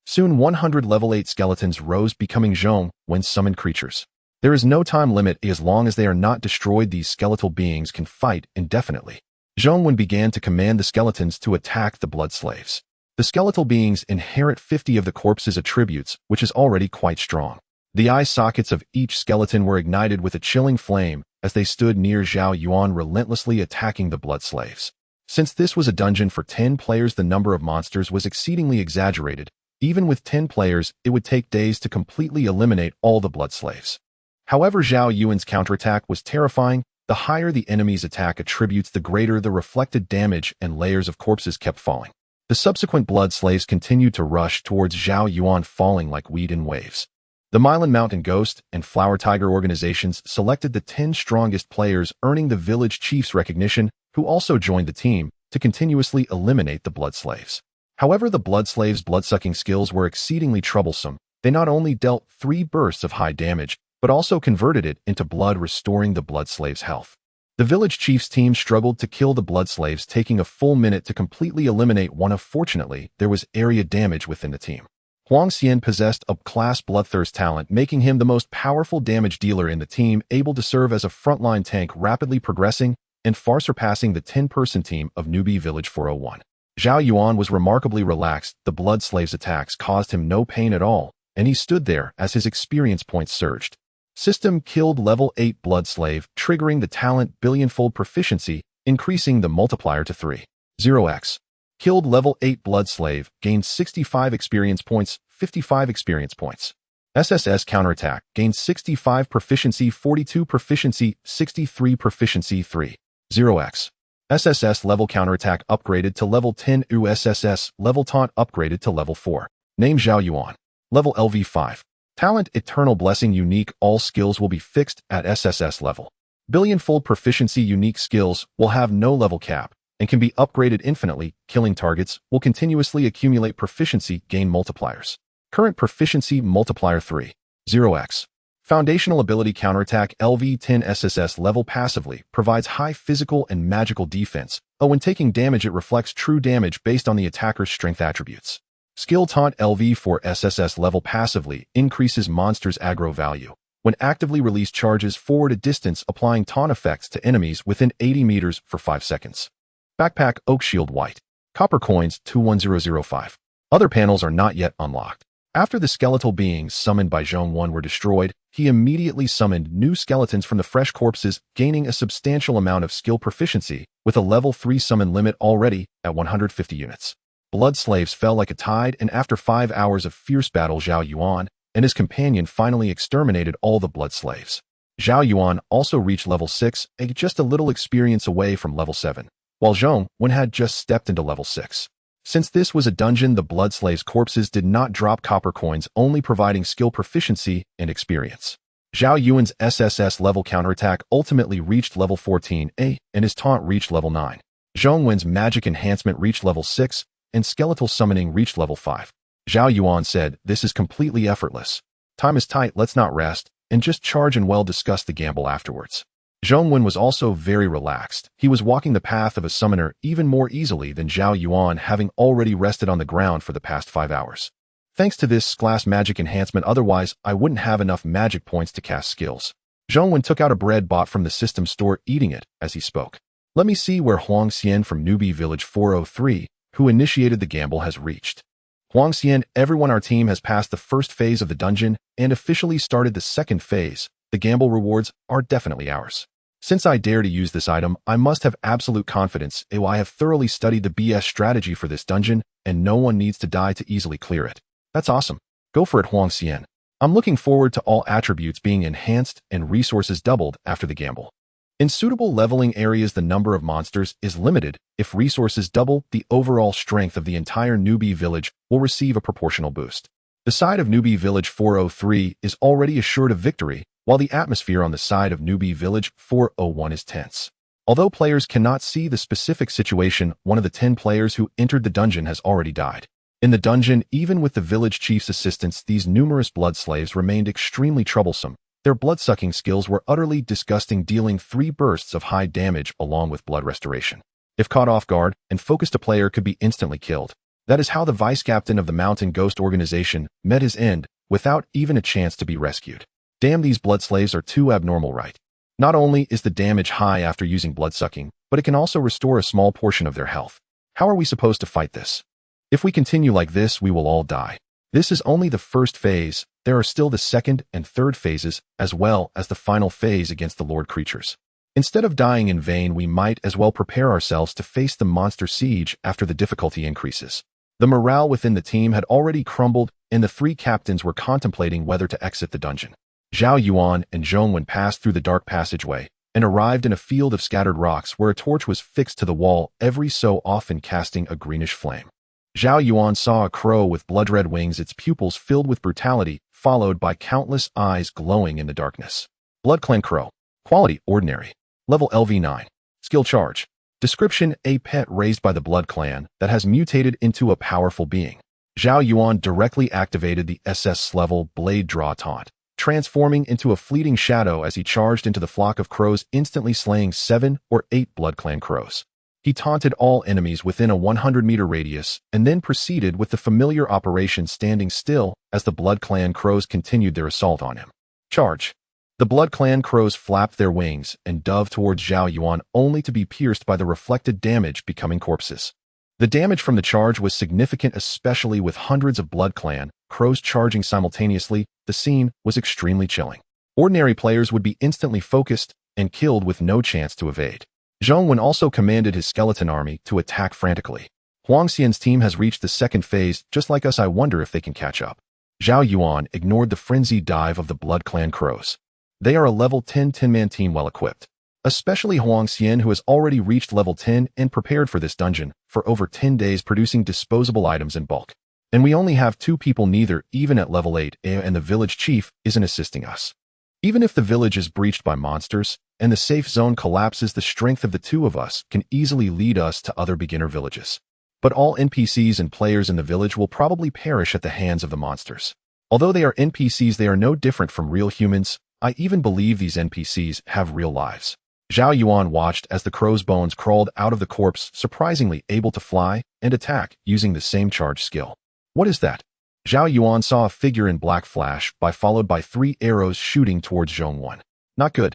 Soon 100 level 8 skeletons rose, becoming Zhao Yuan summoned creatures. There is no time limit. As long as they are not destroyed, these skeletal beings can fight indefinitely. Zhao Yuan began to command the skeletons to attack the blood slaves. The skeletal beings inherit 50 of the corpse's attributes, which is already quite strong. The eye sockets of each skeleton were ignited with a chilling flame as they stood near Zhao Yuan, relentlessly attacking the blood slaves. Since this was a dungeon for 10 players, the number of monsters was exceedingly exaggerated. Even with 10 players, it would take days to completely eliminate all the blood slaves. However, Zhao Yuan's counterattack was terrifying. The higher the enemy's attack attributes, the greater the reflected damage, and layers of corpses kept falling. The subsequent blood slaves continued to rush towards Zhao Yuan, falling like weed in waves. The Milan Mountain Ghost and Flower Tiger organizations selected the 10 strongest players, earning the village chief's recognition, who also joined the team to continuously eliminate the blood slaves. However, the blood slaves' blood-sucking skills were exceedingly troublesome. They not only dealt 3 bursts of high damage, but also converted it into blood, restoring the blood slaves' health. The village chief's team struggled to kill the blood slaves, taking a full minute to completely eliminate one of. Fortunately, there was area damage within the team. Huang Xian possessed a class bloodthirst talent, making him the most powerful damage dealer in the team, able to serve as a frontline tank, rapidly progressing and far surpassing the 10-person team of newbie village 401. Zhao Yuan was remarkably relaxed. The blood slaves' attacks caused him no pain at all, and he stood there as his experience points surged. System killed level 8 blood slave, triggering the talent billionfold proficiency, increasing the multiplier to 3.0x. Killed level 8 blood slave, gained 65 experience points, 55 experience points. SSS counterattack, gained 65 proficiency, 42 proficiency, 63 proficiency, 3.0x. SSS level counterattack upgraded to level 10. SSS level taunt upgraded to level 4. Name Zhao Yuan. Level LV5. Talent Eternal Blessing unique. All skills will be fixed at SSS level. Billionfold proficiency. Unique skills will have no level cap and can be upgraded infinitely. Killing targets will continuously accumulate proficiency gain multipliers. Current proficiency multiplier 3.0x. Foundational ability counterattack LV10 SSS level passively provides high physical and magical defense. When taking damage, it reflects true damage based on the attacker's strength attributes. Skill Taunt LV4 SSS level passively increases monsters' aggro value. When actively released, charges forward a distance, applying taunt effects to enemies within 80 meters for 5 seconds. Backpack Oak Shield White. Copper Coins 21005. Other panels are not yet unlocked. After the skeletal beings summoned by Zhao Yuan were destroyed, he immediately summoned new skeletons from the fresh corpses, gaining a substantial amount of skill proficiency, with a level 3 summon limit already at 150 units. Blood slaves fell like a tide, and after 5 hours of fierce battle, Zhao Yuan and his companion finally exterminated all the blood slaves. Zhao Yuan also reached level 6, just a little experience away from level 7. while Zhao Yuan had just stepped into level 6. Since this was a dungeon, the Bloodslave's corpses did not drop copper coins, only providing skill proficiency and experience. Zhao Yuan's SSS level counterattack ultimately reached level 14A, and his taunt reached level 9. Zhao Yuan's magic enhancement reached level 6, and skeletal summoning reached level 5. Zhao Yuan said, "This is completely effortless. Time is tight, let's not rest, and just charge and well discuss the gamble afterwards." Zhao Yuan was also very relaxed. He was walking the path of a summoner even more easily than Zhao Yuan, having already rested on the ground for the past 5 hours. Thanks to this class magic enhancement, otherwise I wouldn't have enough magic points to cast skills. Zhao Yuan took out a bread bought from the system store, eating it as he spoke. Let me see where Huang Xian from Newbie Village 403, who initiated the gamble, has reached. Huang Xian, everyone, our team has passed the first phase of the dungeon and officially started the second phase. The gamble rewards are definitely ours. Since I dare to use this item, I must have absolute confidence. I have thoroughly studied the BS strategy for this dungeon, and no one needs to die to easily clear it. That's awesome. Go for it, Huang Xian. I'm looking forward to all attributes being enhanced and resources doubled after the gamble. In suitable leveling areas, the number of monsters is limited. If resources double, the overall strength of the entire Newbie Village will receive a proportional boost. The side of Newbie Village 403 is already assured of victory, while the atmosphere on the side of Newbie Village 401 is tense. Although players cannot see the specific situation, one of the 10 players who entered the dungeon has already died. In the dungeon, even with the village chief's assistance, these numerous blood slaves remained extremely troublesome. Their blood-sucking skills were utterly disgusting, dealing 3 bursts of high damage along with blood restoration. If caught off guard and focused, a player could be instantly killed. That is how the vice-captain of the Mountain Ghost organization met his end, without even a chance to be rescued. Damn, these blood slaves are too abnormal, right? Not only is the damage high after using blood-sucking, but it can also restore a small portion of their health. How are we supposed to fight this? If we continue like this, we will all die. This is only the first phase. There are still the second and third phases, as well as the final phase against the Lord creatures. Instead of dying in vain, we might as well prepare ourselves to face the monster siege after the difficulty increases. The morale within the team had already crumbled, and the 3 captains were contemplating whether to exit the dungeon. Zhao Yuan and Zhao Yuan passed through the dark passageway and arrived in a field of scattered rocks where a torch was fixed to the wall, every so often casting a greenish flame. Zhao Yuan saw a crow with blood-red wings, its pupils filled with brutality, followed by countless eyes glowing in the darkness. Blood Clan Crow. Quality: ordinary. Level LV9. Skill charge. Description: a pet raised by the Blood Clan that has mutated into a powerful being. Zhao Yuan directly activated the SS level Blade Draw taunt, transforming into a fleeting shadow as he charged into the flock of crows, instantly slaying 7 or 8 Blood Clan crows. He taunted all enemies within a 100-meter radius and then proceeded with the familiar operation, standing still as the Blood Clan crows continued their assault on him. Charge. The Blood Clan crows flapped their wings and dove towards Zhao Yuan, only to be pierced by the reflected damage, becoming corpses. The damage from the charge was significant, especially with hundreds of Blood Clan crows charging simultaneously. The scene was extremely chilling. Ordinary players would be instantly focused and killed with no chance to evade. Zhao Yuan also commanded his skeleton army to attack frantically. Huang Xian's team has reached the second phase, just like us. I wonder if they can catch up. Zhao Yuan ignored the frenzied dive of the Blood Clan crows. They are a level 10 10-man team, well equipped. Especially Huang Xian, who has already reached level 10 and prepared for this dungeon for over 10 days, producing disposable items in bulk. And we only have 2 people, neither even at level 8, and the village chief isn't assisting us. Even if the village is breached by monsters and the safe zone collapses, the strength of the 2 of us can easily lead us to other beginner villages. But all NPCs and players in the village will probably perish at the hands of the monsters. Although they are NPCs, they are no different from real humans. I even believe these NPCs have real lives. Zhao Yuan watched as the crow's bones crawled out of the corpse, surprisingly able to fly and attack using the same charge skill. What is that? Zhao Yuan saw a figure in black flash by, followed by 3 arrows shooting towards Zhao Yuan. Not good.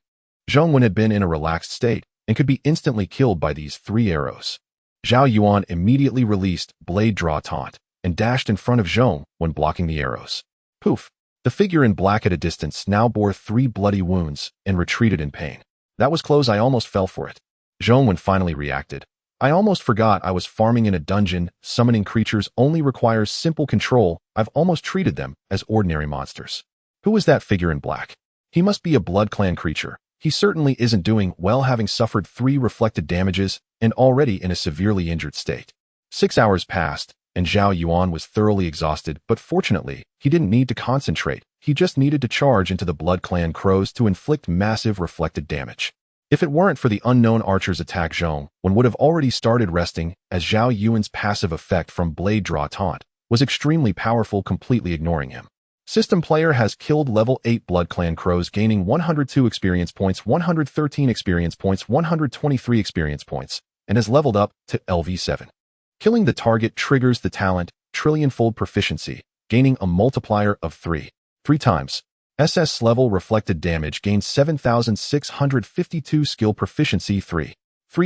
Zhao Yuan had been in a relaxed state and could be instantly killed by these 3 arrows. Zhao Yuan immediately released Blade Draw taunt and dashed in front of Zhao Yuan, blocking the arrows. Poof! The figure in black at a distance now bore 3 bloody wounds and retreated in pain. That was close. I almost fell for it. Zhao Yuan finally reacted. I almost forgot I was farming in a dungeon. Summoning creatures only requires simple control. I've almost treated them as ordinary monsters. Who is that figure in black? He must be a Blood Clan creature. He certainly isn't doing well, having suffered 3 reflected damages and already in a severely injured state. 6 hours passed, and Zhao Yuan was thoroughly exhausted, but fortunately, he didn't need to concentrate. He just needed to charge into the Blood Clan crows to inflict massive reflected damage. If it weren't for the unknown archer's attack, Zhao Yuan would have already started resting, as Zhao Yuan's passive effect from Blade Draw Taunt was extremely powerful, completely ignoring him. System player has killed level 8 Blood Clan crows, gaining 102 experience points, 113 experience points, 123 experience points, and has leveled up to LV7. Killing the target triggers the talent Trillionfold Proficiency, gaining a multiplier of 3 times. SS level reflected damage gains 7,652 skill proficiency 3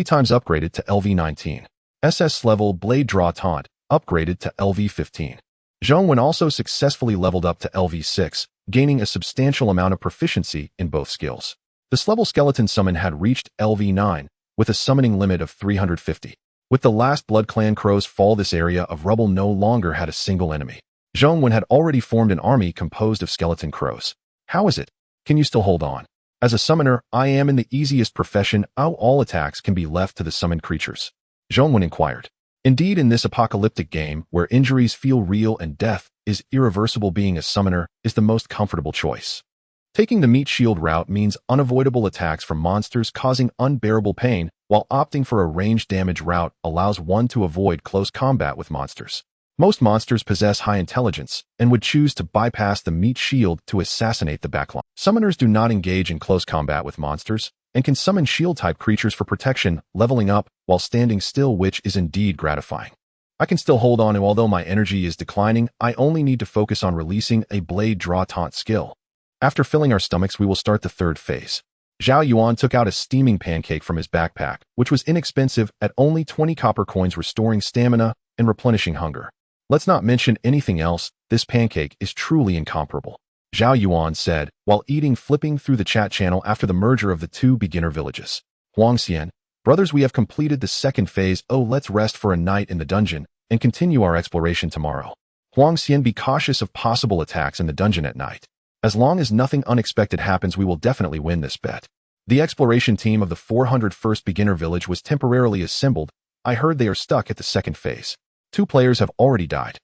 times, upgraded to LV19. SS level Blade Draw Taunt, upgraded to LV15. Zhao Yuan also successfully leveled up to LV6, gaining a substantial amount of proficiency in both skills. This level skeleton summon had reached LV9, with a summoning limit of 350. With the last Blood Clan crows fall, this area of rubble no longer had a single enemy. Zhao Yuan had already formed an army composed of skeleton crows. How is it? Can you still hold on? As a summoner, I am in the easiest profession. How all attacks can be left to the summoned creatures? Zhao Yuan inquired. Indeed, in this apocalyptic game, where injuries feel real and death is irreversible, being a summoner is the most comfortable choice. Taking the meat shield route means unavoidable attacks from monsters causing unbearable pain, while opting for a range damage route allows one to avoid close combat with monsters. Most monsters possess high intelligence and would choose to bypass the meat shield to assassinate the backline. Summoners do not engage in close combat with monsters and can summon shield-type creatures for protection, leveling up while standing still, which is indeed gratifying. I can still hold on, and although my energy is declining, I only need to focus on releasing a Blade Draw Taunt skill. After filling our stomachs, we will start the third phase. Zhao Yuan took out a steaming pancake from his backpack, which was inexpensive at only 20 copper coins, restoring stamina and replenishing hunger. Let's not mention anything else, this pancake is truly incomparable, Zhao Yuan said, while eating, flipping through the chat channel after the merger of the 2 beginner villages. Huangxian, brothers, we have completed the second phase. Oh, let's rest for a night in the dungeon and continue our exploration tomorrow. Huangxian, be cautious of possible attacks in the dungeon at night. As long as nothing unexpected happens, we will definitely win this bet. The exploration team of the 401st beginner village was temporarily assembled. I heard they are stuck at the second phase. 2 players have already died.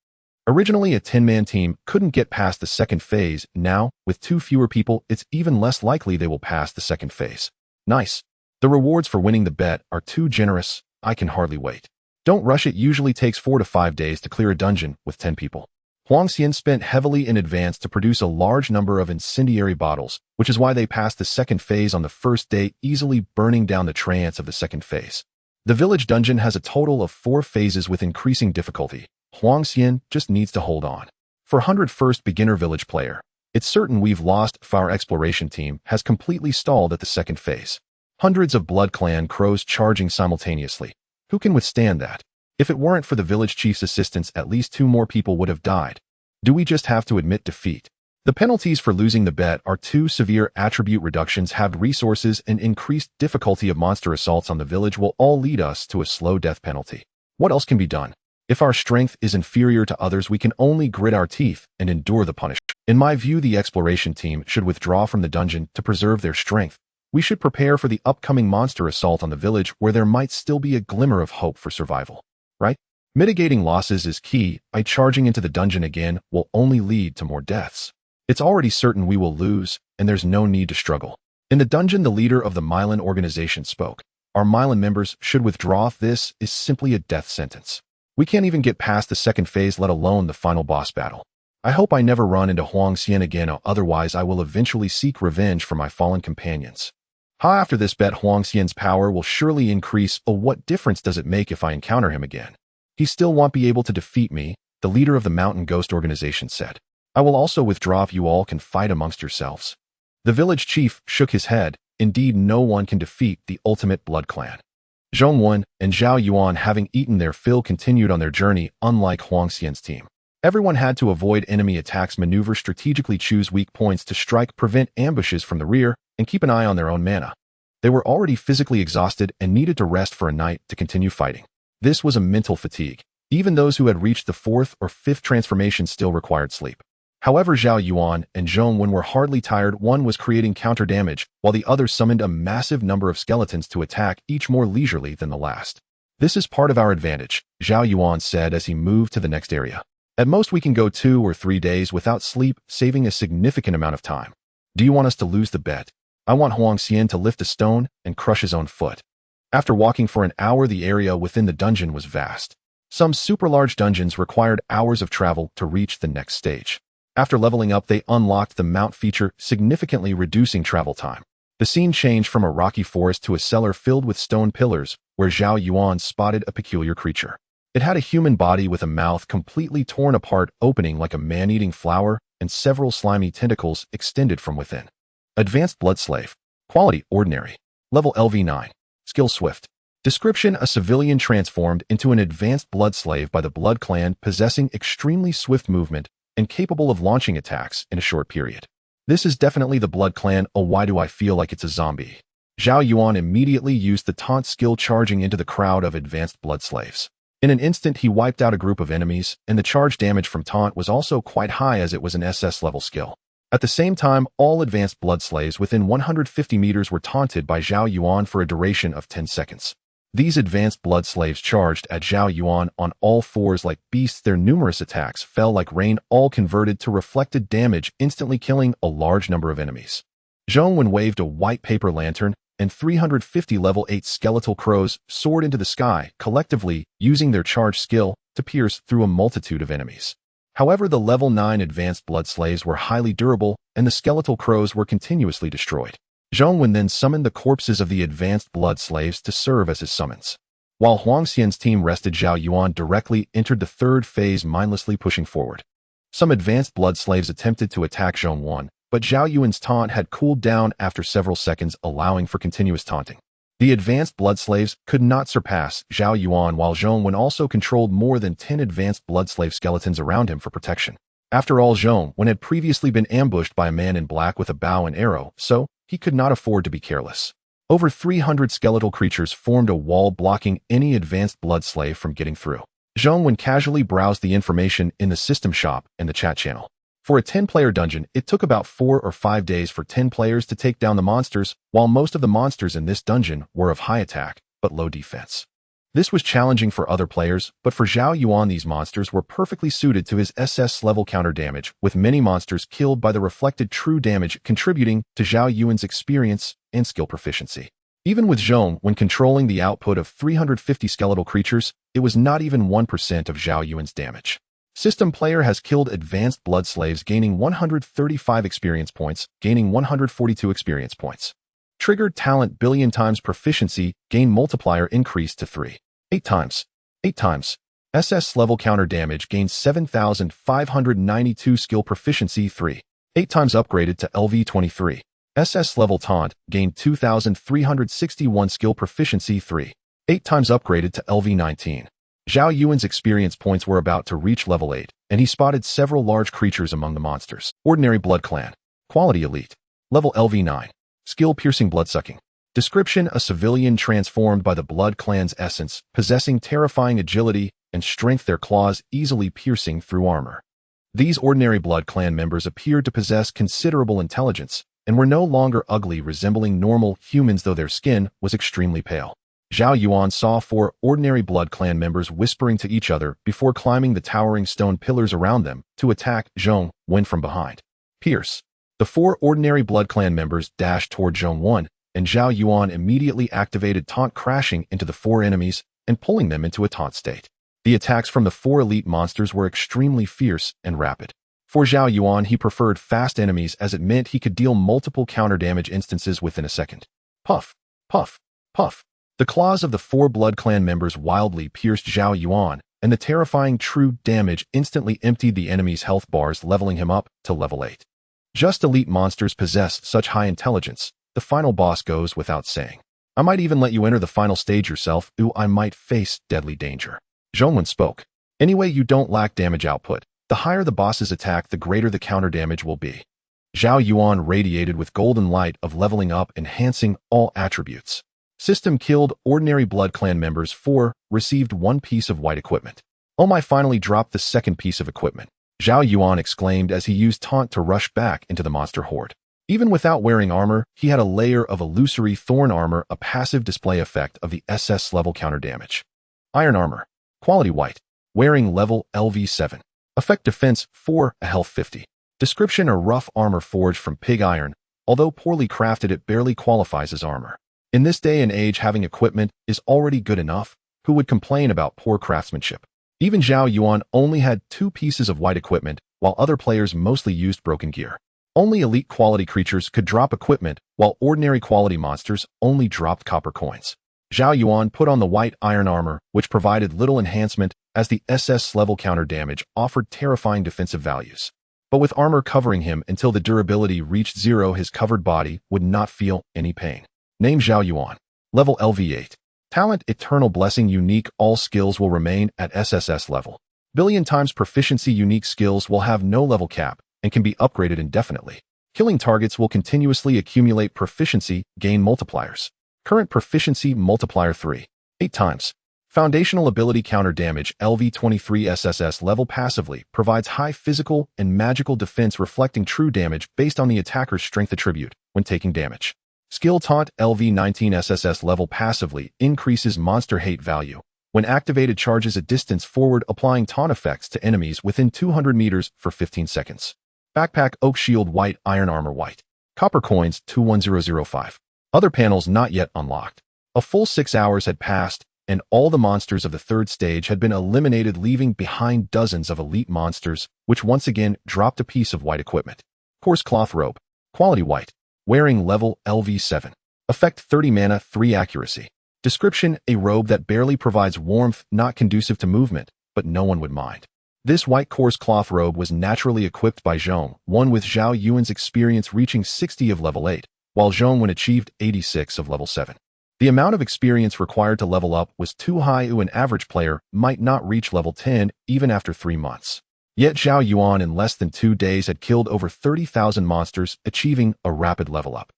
Originally, a 10-man team couldn't get past the second phase. Now, with 2 fewer people, it's even less likely they will pass the second phase. Nice. The rewards for winning the bet are too generous. I can hardly wait. Don't rush, it usually takes 4 to 5 days to clear a dungeon with 10 people. Huangxian spent heavily in advance to produce a large number of incendiary bottles, which is why they passed the second phase on the first day, easily burning down the trance of the second phase. The village dungeon has a total of 4 phases with increasing difficulty. Huangxian just needs to hold on. For 101st beginner village player, it's certain we've lost if our exploration team has completely stalled at the second phase. Hundreds of Blood Clan crows charging simultaneously. Who can withstand that? If it weren't for the village chief's assistance, at least 2 more people would have died. Do we just have to admit defeat? The penalties for losing the bet are 2 severe attribute reductions, halved resources, and increased difficulty of monster assaults on the village will all lead us to a slow death penalty. What else can be done? If our strength is inferior to others, we can only grit our teeth and endure the punishment. In my view, the exploration team should withdraw from the dungeon to preserve their strength. We should prepare for the upcoming monster assault on the village, where there might still be a glimmer of hope for survival. Right? Mitigating losses is key. Charging into the dungeon again will only lead to more deaths. It's already certain we will lose, and there's no need to struggle. In the dungeon, the leader of the Milan organization spoke. Our Milan members should withdraw. This is simply a death sentence. We can't even get past the second phase, let alone the final boss battle. I hope I never run into Huangxian again, otherwise I will eventually seek revenge for my fallen companions. After this bet, Huangxian's power will surely increase. What difference does it make if I encounter him again? He still won't be able to defeat me, the leader of the Mountain Ghost organization said. I will also withdraw if you all can fight amongst yourselves. The village chief shook his head. Indeed, no one can defeat the ultimate Blood Clan. Zhao Yuan and Zhao Yuan, having eaten their fill, continued on their journey. Unlike Huangxian's team, everyone had to avoid enemy attacks, maneuver strategically, choose weak points to strike, prevent ambushes from the rear, and keep an eye on their own mana. They were already physically exhausted and needed to rest for a night to continue fighting. This was a mental fatigue. Even those who had reached the 4th or 5th transformation still required sleep. However, Zhao Yuan and Zhong Wen were hardly tired. One was creating counter damage, while the other summoned a massive number of skeletons to attack, each more leisurely than the last. This is part of our advantage, Zhao Yuan said as he moved to the next area. At most we can go 2 or 3 days without sleep, saving a significant amount of time. Do you want us to lose the bet? I want Huang Xian to lift a stone and crush his own foot. After walking for an hour, the area within the dungeon was vast. Some super large dungeons required hours of travel to reach the next stage. After leveling up, they unlocked the mount feature, significantly reducing travel time. The scene changed from a rocky forest to a cellar filled with stone pillars, where Zhao Yuan spotted a peculiar creature. It had a human body with a mouth completely torn apart, opening like a man-eating flower, and several slimy tentacles extended from within. Advanced Blood Slave. Quality Ordinary. Level LV9. Skill Swift. Description: a civilian transformed into an advanced blood slave by the Blood Clan, possessing extremely swift movement and capable of launching attacks in a short period. This is definitely the Blood Clan. Oh, why do I feel like it's a zombie? Zhao Yuan immediately used the taunt skill, charging into the crowd of advanced blood slaves. In an instant, he wiped out a group of enemies, and the charge damage from taunt was also quite high as it was an SS level skill. At the same time, all advanced blood slaves within 150 meters were taunted by Zhao Yuan for a duration of 10 seconds. These advanced blood slaves charged at Zhao Yuan on all fours like beasts. Their numerous attacks fell like rain, all converted to reflected damage, instantly killing a large number of enemies. Zhong Wen waved a white paper lantern, and 350 level 8 skeletal crows soared into the sky, collectively using their charge skill to pierce through a multitude of enemies. However, the level 9 advanced blood slaves were highly durable, and the skeletal crows were continuously destroyed. Zhong Wen then summoned the corpses of the advanced blood slaves to serve as his summons. While Huang Xian's team rested, Zhao Yuan directly entered the third phase, mindlessly pushing forward. Some advanced blood slaves attempted to attack Zhong Wen, but Zhao Yuan's taunt had cooled down after several seconds, allowing for continuous taunting. The advanced blood slaves could not surpass Zhao Yuan, while Zhong Wen also controlled more than 10 advanced blood slave skeletons around him for protection. After all, Zhong Wen had previously been ambushed by a man in black with a bow and arrow, so he could not afford to be careless. Over 300 skeletal creatures formed a wall, blocking any advanced blood slave from getting through. Zhong Wen casually browsed the information in the system shop and the chat channel. For a 10-player dungeon, it took about 4 or 5 days for 10 players to take down the monsters, while most of the monsters in this dungeon were of high attack, but low defense. This was challenging for other players, but for Zhao Yuan these monsters were perfectly suited to his SS level counter damage, with many monsters killed by the reflected true damage, contributing to Zhao Yuan's experience and skill proficiency. Even with Zhong, when controlling the output of 350 skeletal creatures, it was not even 1% of Zhao Yuan's damage. System player has killed advanced blood slaves, gaining 135 experience points, gaining 142 experience points. Triggered talent billion times proficiency, gain multiplier increased to 3. 8 times. 8 times. SS level counter damage gained 7,592 skill proficiency 3. 8 times upgraded to LV23. SS level taunt gained 2,361 skill proficiency 3. 8 times upgraded to LV19. Zhao Yuan's experience points were about to reach level 8, and he spotted several large creatures among the monsters. Ordinary Blood Clan. Quality Elite. Level LV9. Skill Piercing Bloodsucking. Description: a civilian transformed by the Blood Clan's essence, possessing terrifying agility and strength, their claws easily piercing through armor. These ordinary Blood Clan members appeared to possess considerable intelligence, and were no longer ugly, resembling normal humans, though their skin was extremely pale. Zhao Yuan saw 4 ordinary Blood Clan members whispering to each other before climbing the towering stone pillars around them to attack Zhong Wen from behind. Pierce. The 4 ordinary Blood Clan members dashed toward Zhong Wen, and Zhao Yuan immediately activated taunt, crashing into the 4 enemies and pulling them into a taunt state. The attacks from the 4 elite monsters were extremely fierce and rapid. For Zhao Yuan, he preferred fast enemies as it meant he could deal multiple counter damage instances within a second. Puff, puff, puff. The claws of the 4 Blood Clan members wildly pierced Zhao Yuan, and the terrifying true damage instantly emptied the enemy's health bars, leveling him up to level 8. Just elite monsters possess such high intelligence, the final boss goes without saying. I might even let you enter the final stage yourself. Ooh, I might face deadly danger. Zhong Wen spoke. Anyway, you don't lack damage output. The higher the boss's attack, the greater the counter damage will be. Zhao Yuan radiated with golden light of leveling up, enhancing all attributes. System killed ordinary Blood Clan members 4, received 1 piece of white equipment. Oh my, finally dropped the second piece of equipment. Zhao Yuan exclaimed as he used taunt to rush back into the monster horde. Even without wearing armor, he had a layer of illusory Thorn Armor, a passive display effect of the SS level counter damage. Iron Armor. Quality white. Wearing level LV7. Effect defense 4, a health 50. Description: a rough armor forged from pig iron. Although poorly crafted, it barely qualifies as armor. In this day and age, having equipment is already good enough. Who would complain about poor craftsmanship? Even Zhao Yuan only had 2 pieces of white equipment, while other players mostly used broken gear. Only elite quality creatures could drop equipment, while ordinary quality monsters only dropped copper coins. Zhao Yuan put on the white iron armor, which provided little enhancement, as the SS level counter damage offered terrifying defensive values. But with armor covering him until the durability reached 0, his covered body would not feel any pain. Name: Zhao Yuan. Level LV8. Talent: Eternal Blessing. Unique: all skills will remain at SSS level. Billion times proficiency. Unique skills will have no level cap and can be upgraded indefinitely. Killing targets will continuously accumulate proficiency, gain multipliers. Current proficiency multiplier 3. 8 times. Foundational ability: counter damage. LV23 SSS level passively provides high physical and magical defense, reflecting true damage based on the attacker's strength attribute when taking damage. Skill: taunt. LV19 SSS level passively increases monster hate value. When activated, charges a distance forward, applying taunt effects to enemies within 200 meters for 15 seconds. Backpack: oak shield white, iron armor white. Copper coins 21005. Other panels not yet unlocked. A full 6 hours had passed, and all the monsters of the 3rd stage had been eliminated, leaving behind dozens of elite monsters, which once again dropped a piece of white equipment. Coarse cloth robe. Quality white. Wearing level LV7. Effect: 30 mana, 3 accuracy. Description: a robe that barely provides warmth, not conducive to movement, but no one would mind. This white coarse cloth robe was naturally equipped by Zhong Yuan, with Zhao Yuan's experience reaching 60 of level 8, while Zhong Yuan achieved 86 of level 7. The amount of experience required to level up was too high. An average player might not reach level 10 even after 3 months. Yet Zhao Yuan in less than 2 days had killed over 30,000 monsters, achieving a rapid level up.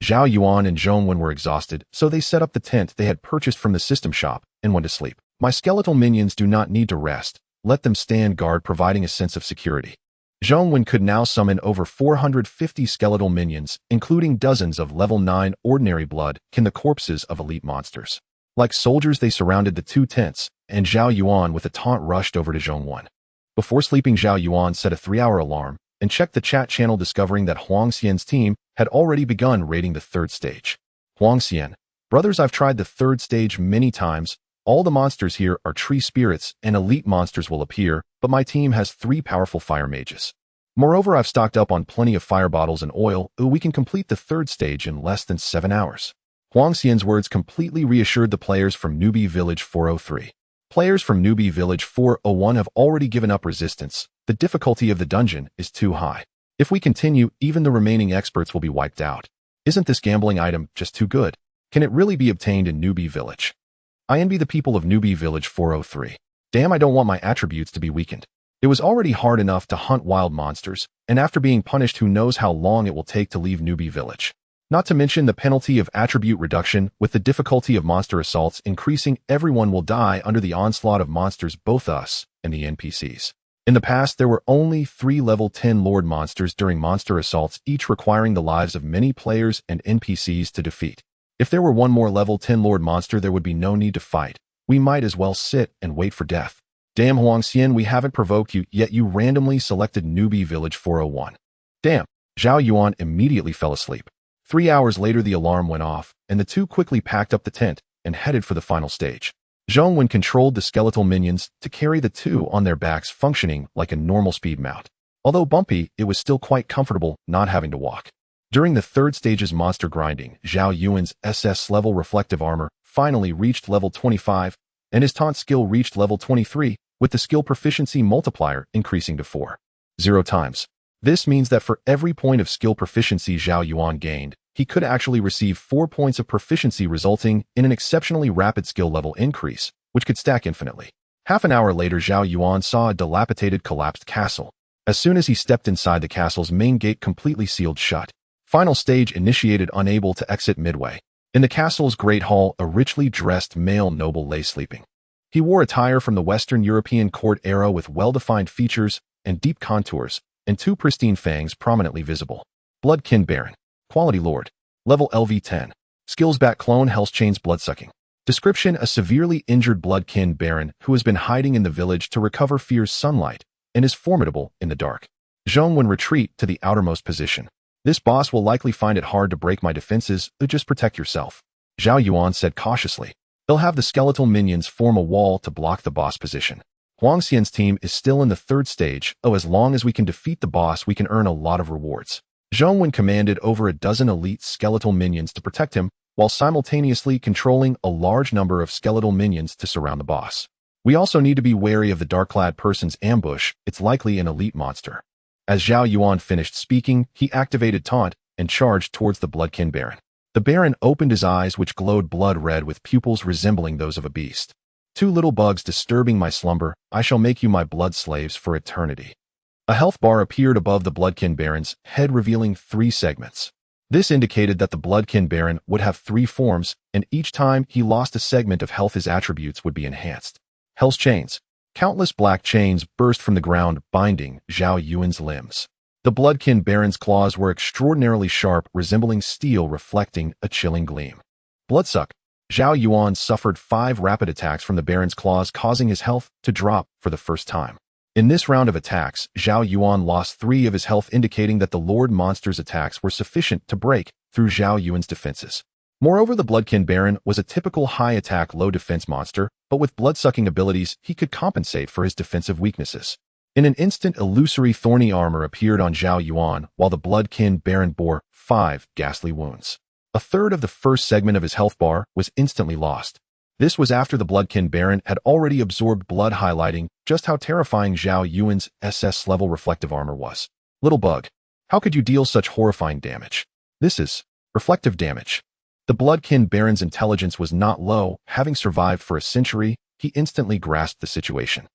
Zhao Yuan and Zhong Yuan were exhausted, so they set up the tent they had purchased from the system shop and went to sleep. My skeletal minions do not need to rest. Let them stand guard, providing a sense of security. Zhong Yuan could now summon over 450 skeletal minions, including dozens of level 9 ordinary blood kin, the corpses of elite monsters. Like soldiers, they surrounded the 2 tents, and Zhao Yuan with a taunt rushed over to Zhong Yuan. Before sleeping, Zhao Yuan set a 3-hour alarm and checked the chat channel, discovering that Huang Xian's team had already begun raiding the 3rd stage. Huang Xian: brothers, I've tried the 3rd stage many times. All the monsters here are tree spirits, and elite monsters will appear, but my team has 3 powerful fire mages. Moreover, I've stocked up on plenty of fire bottles and oil. We can complete the 3rd stage in less than 7 hours. Huang Xian's words completely reassured the players from Newbie Village 403. Players from Newbie Village 401 have already given up resistance. The difficulty of the dungeon is too high. If we continue, even the remaining experts will be wiped out. Isn't this gambling item just too good? Can it really be obtained in Newbie Village? I envy the people of Newbie Village 403. Damn, I don't want my attributes to be weakened. It was already hard enough to hunt wild monsters, and after being punished, who knows how long it will take to leave Newbie Village. Not to mention the penalty of attribute reduction, with the difficulty of monster assaults increasing. Everyone will die under the onslaught of monsters, both us and the NPCs. In the past, there were only 3 level 10 Lord monsters during monster assaults, each requiring the lives of many players and NPCs to defeat. If there were one more level 10 Lord monster, there would be no need to fight. We might as well sit and wait for death. Damn, Huang Xian, we haven't provoked you, yet you randomly selected Newbie Village 401. Damn. Zhao Yuan immediately fell asleep. 3 hours later, the alarm went off, and the 2 quickly packed up the tent and headed for the final stage. Zhong Yuan controlled the skeletal minions to carry the 2 on their backs, functioning like a normal speed mount. Although bumpy, it was still quite comfortable not having to walk. During the 3rd stage's monster grinding, Zhao Yuan's SS level reflective armor finally reached level 25, and his taunt skill reached level 23, with the skill proficiency multiplier increasing to 4.0 times. This means that for every point of skill proficiency Zhao Yuan gained, he could actually receive 4 points of proficiency, resulting in an exceptionally rapid skill level increase, which could stack infinitely. Half an hour later, Zhao Yuan saw a dilapidated, collapsed castle. As soon as he stepped inside, the castle's main gate completely sealed shut. Final stage initiated, unable to exit midway. In the castle's great hall, a richly dressed male noble lay sleeping. He wore attire from the Western European court era with well-defined features, and deep contours, and 2 pristine fangs prominently visible. Bloodkin Baron. Quality Lord. Level LV10. Skills Bat Clone Health Chains Bloodsucking. Description: a severely injured Bloodkin Baron who has been hiding in the village to recover fears sunlight and is formidable in the dark. Zhao Yuan, retreat to the outermost position. This boss will likely find it hard to break my defenses, so just protect yourself. Zhao Yuan said cautiously. They'll have the skeletal minions form a wall to block the boss position. Huang Xian's team is still in the 3rd stage. As long as we can defeat the boss, we can earn a lot of rewards. Zhao Yuan commanded over a dozen elite skeletal minions to protect him, while simultaneously controlling a large number of skeletal minions to surround the boss. We also need to be wary of the dark-clad person's ambush. It's likely an elite monster. As Zhao Yuan finished speaking, he activated Taunt and charged towards the Bloodkin Baron. The Baron opened his eyes, which glowed blood red with pupils resembling those of a beast. 2 little bugs disturbing my slumber. I shall make you my blood slaves for eternity. A health bar appeared above the Bloodkin Baron's head, revealing 3 segments. This indicated that the Bloodkin Baron would have 3 forms, and each time he lost a segment of health, his attributes would be enhanced. Hell's Chains. Countless black chains burst from the ground, binding Zhao Yuan's limbs. The Bloodkin Baron's claws were extraordinarily sharp, resembling steel, reflecting a chilling gleam. Bloodsuck. Zhao Yuan suffered 5 rapid attacks from the Baron's claws, causing his health to drop for the first time. In this round of attacks, Zhao Yuan lost 3 of his health, indicating that the Lord Monster's attacks were sufficient to break through Zhao Yuan's defenses. Moreover, the Bloodkin Baron was a typical high-attack, low-defense monster, but with blood-sucking abilities, he could compensate for his defensive weaknesses. In an instant, illusory thorny armor appeared on Zhao Yuan, while the Bloodkin Baron bore 5 ghastly wounds. A third of the first segment of his health bar was instantly lost. This was after the Bloodkin Baron had already absorbed blood, highlighting just how terrifying Zhao Yuan's SS-level reflective armor was. Little bug, how could you deal such horrifying damage? This is reflective damage. The Bloodkin Baron's intelligence was not low. Having survived for a century, he instantly grasped the situation.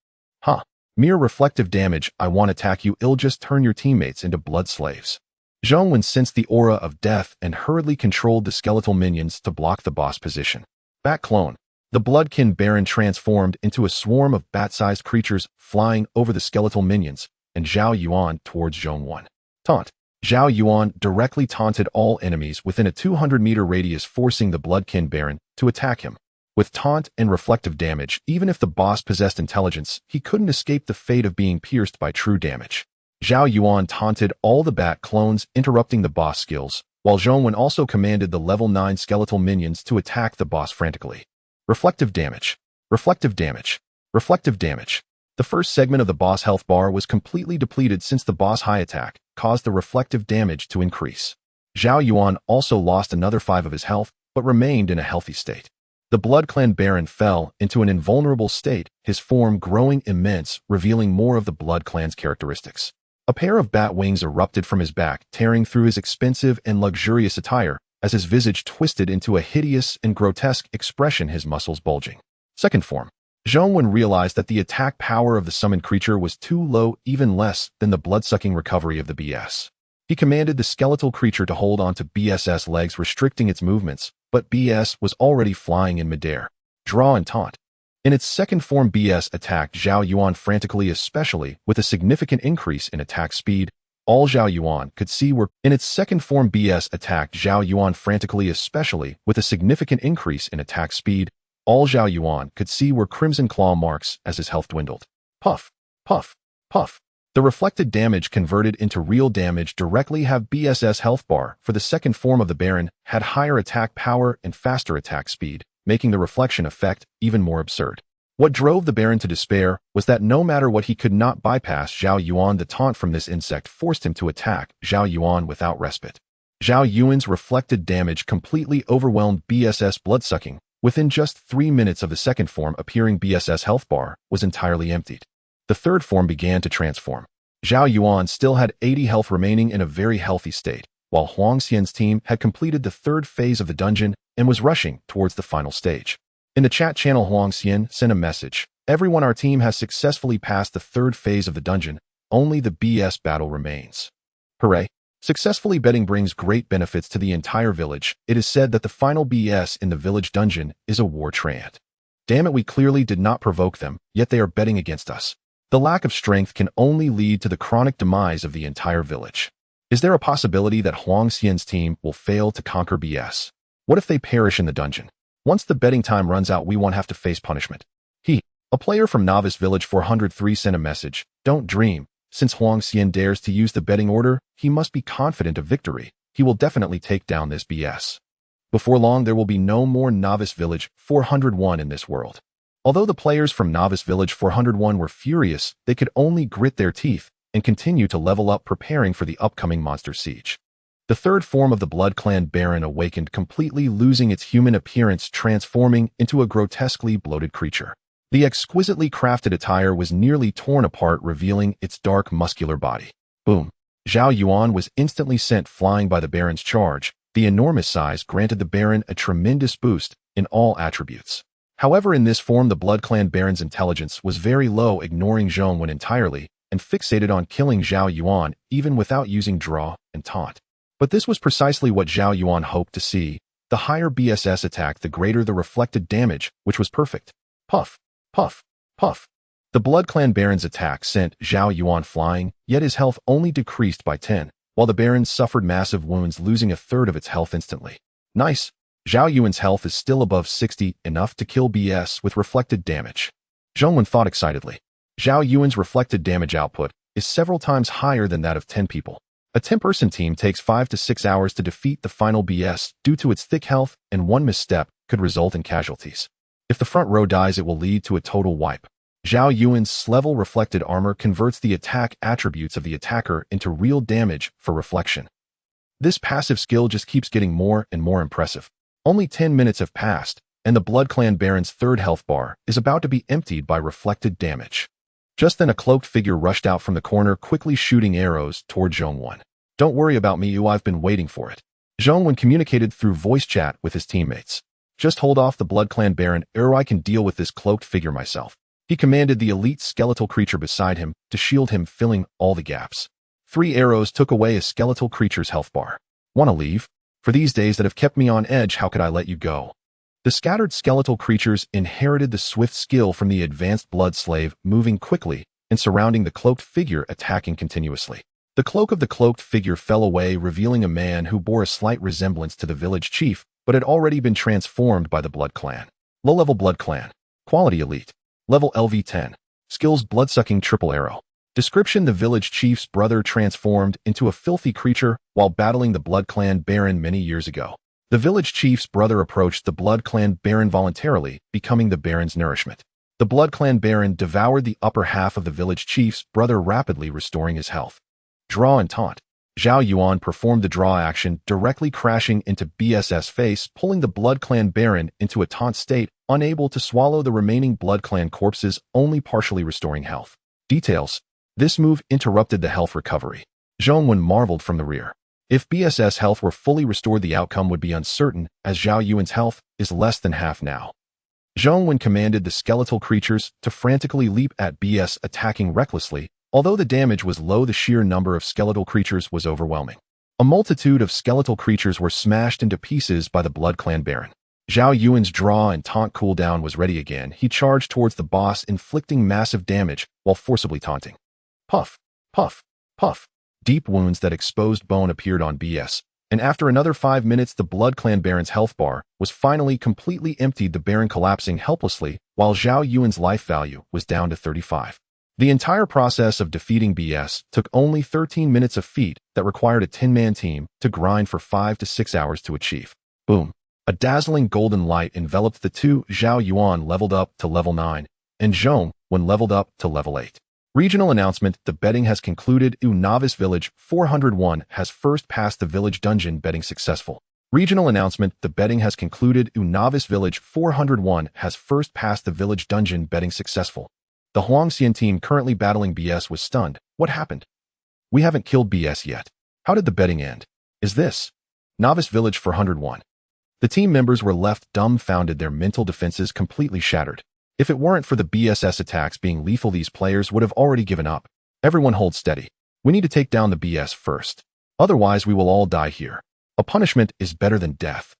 Huh. Mere reflective damage. I won't attack you. It'll just turn your teammates into blood slaves. Zhao Yuan sensed the aura of death and hurriedly controlled the skeletal minions to block the boss position. Bat Clone. The Bloodkin Baron transformed into a swarm of bat-sized creatures flying over the skeletal minions and Zhao Yuan towards Zhao Yuan. Taunt. Zhao Yuan directly taunted all enemies within a 200-meter radius, forcing the Bloodkin Baron to attack him. With taunt and reflective damage, even if the boss possessed intelligence, he couldn't escape the fate of being pierced by true damage. Zhao Yuan taunted all the bat clones, interrupting the boss skills, while Zhao Yuan also commanded the level 9 skeletal minions to attack the boss frantically. Reflective damage. Reflective damage. Reflective damage. The first segment of the boss health bar was completely depleted since the boss high attack caused the reflective damage to increase. Zhao Yuan also lost another 5 of his health, but remained in a healthy state. The Blood Clan Baron fell into an invulnerable state, his form growing immense, revealing more of the Blood Clan's characteristics. A pair of bat wings erupted from his back, tearing through his expensive and luxurious attire, as his visage twisted into a hideous and grotesque expression, his muscles bulging. Second form. Zhao Yuan realized that the attack power of the summoned creature was too low, even less than the blood-sucking recovery of the BS. He commanded the skeletal creature to hold on to BS's legs, restricting its movements, but BS was already flying in midair. Draw and taunt. In its second form, BS attacked Zhao Yuan frantically, especially with a significant increase in attack speed. All Zhao Yuan could see were in its second form. BS attacked Zhao Yuan frantically, especially with a significant increase in attack speed. All Zhao Yuan could see were crimson claw marks as his health dwindled. Puff, puff, puff. The reflected damage converted into real damage directly. Have BS's health bar for the second form of the Baron had higher attack power and faster attack speed, making the reflection effect even more absurd. What drove the Baron to despair was that no matter what, he could not bypass Zhao Yuan. The taunt from this insect forced him to attack Zhao Yuan without respite. Zhao Yuan's reflected damage completely overwhelmed BS's bloodsucking. Within just 3 minutes of the second form appearing, BS's health bar was entirely emptied. The third form began to transform. Zhao Yuan still had 80 health remaining in a very healthy state, while Huang Xian's team had completed the third phase of the dungeon and was rushing towards the final stage. In the chat channel, Huang Xian sent a message. Everyone, our team has successfully passed the third phase of the dungeon. Only the BS battle remains. Hooray! Successfully betting brings great benefits to the entire village. It is said that the final BS in the village dungeon is a war treant. Damn it, we clearly did not provoke them, yet they are betting against us. The lack of strength can only lead to the chronic demise of the entire village. Is there a possibility that Huang Xian's team will fail to conquer BS? What if they perish in the dungeon? Once the betting time runs out, we won't have to face punishment. A player from Novice Village 403 sent a message. Don't dream. Since Huang Xian dares to use the betting order, he must be confident of victory. He will definitely take down this BS. Before long, there will be no more Novice Village 401 in this world. Although the players from Novice Village 401 were furious, they could only grit their teeth and continue to level up, preparing for the upcoming monster siege. The third form of the Blood Clan Baron awakened, completely losing its human appearance, transforming into a grotesquely bloated creature. The exquisitely crafted attire was nearly torn apart, revealing its dark, muscular body. Boom! Zhao Yuan was instantly sent flying by the Baron's charge. The enormous size granted the Baron a tremendous boost in all attributes. However, in this form, the Blood Clan Baron's intelligence was very low, ignoring Zhao Yuan entirely and fixated on killing Zhao Yuan, even without using draw and taunt. But this was precisely what Zhao Yuan hoped to see. The higher BSS attack, the greater the reflected damage, which was perfect. Puff, puff, puff. The Blood Clan Baron's attack sent Zhao Yuan flying, yet his health only decreased by 10, while the Baron suffered massive wounds, losing a third of its health instantly. Nice. Zhao Yuan's health is still above 60, enough to kill BS with reflected damage. Zhao Yuan thought excitedly. Zhao Yuan's reflected damage output is several times higher than that of 10 people. A 10-person team takes 5 to 6 hours to defeat the final BS due to its thick health, and one misstep could result in casualties. If the front row dies, it will lead to a total wipe. Zhao Yuan's level reflected armor converts the attack attributes of the attacker into real damage for reflection. This passive skill just keeps getting more and more impressive. Only 10 minutes have passed, and the Blood Clan Baron's third health bar is about to be emptied by reflected damage. Just then a cloaked figure rushed out from the corner, quickly shooting arrows toward Zhao Yuan. Don't worry about me, I've been waiting for it. Zhao Yuan communicated through voice chat with his teammates. Just hold off the Blood Clan Baron, I can deal with this cloaked figure myself. He commanded the elite skeletal creature beside him to shield him, filling all the gaps. 3 arrows took away a skeletal creature's health bar. Wanna leave? For these days that have kept me on edge, how could I let you go? The scattered skeletal creatures inherited the swift skill from the advanced blood slave, moving quickly and surrounding the cloaked figure, attacking continuously. The cloak of the cloaked figure fell away, revealing a man who bore a slight resemblance to the village chief, but had already been transformed by the Blood Clan. Low-level Blood Clan. Quality Elite. Level LV10. Skills Bloodsucking Triple Arrow. Description: the village chief's brother transformed into a filthy creature while battling the Blood Clan Baron many years ago. The village chief's brother approached the Blood Clan Baron voluntarily, becoming the Baron's nourishment. The Blood Clan Baron devoured the upper half of the village chief's brother, rapidly restoring his health. Draw and Taunt. Zhao Yuan performed the draw action, directly crashing into BS's face, pulling the Blood Clan Baron into a taunt state, unable to swallow the remaining Blood Clan corpses, only partially restoring health. Details. This move interrupted the health recovery. Zhao Yuan marveled from the rear. If BS's health were fully restored, the outcome would be uncertain, as Zhao Yuan's health is less than half now. Zhao Yuan commanded the skeletal creatures to frantically leap at BS, attacking recklessly. Although the damage was low, the sheer number of skeletal creatures was overwhelming. A multitude of skeletal creatures were smashed into pieces by the Blood Clan Baron. Zhao Yuan's draw and taunt cooldown was ready again. He charged towards the boss, inflicting massive damage while forcibly taunting. Puff, puff, puff. Deep wounds that exposed bone appeared on BS, and after another 5 minutes, the Blood Clan Baron's health bar was finally completely emptied, the Baron collapsing helplessly, while Zhao Yuan's life value was down to 35. The entire process of defeating BS took only 13 minutes, a feat that required a 10-man team to grind for 5 to 6 hours to achieve. Boom. A dazzling golden light enveloped the two. Zhao Yuan leveled up to level 9, and Zhao Yuan leveled up to level 8. Regional announcement: the betting has concluded. Novice Village 401 has first passed the village dungeon, betting successful. Regional announcement: the betting has concluded. Novice Village 401 has first passed the village dungeon, betting successful. The Huang Xian team currently battling BS was stunned. What happened? We haven't killed BS yet. How did the betting end? Is this Novice Village 401? The team members were left dumbfounded, their mental defenses completely shattered. If it weren't for the BSS attacks being lethal, these players would have already given up. Everyone hold steady. We need to take down the BS first. Otherwise, we will all die here. A punishment is better than death.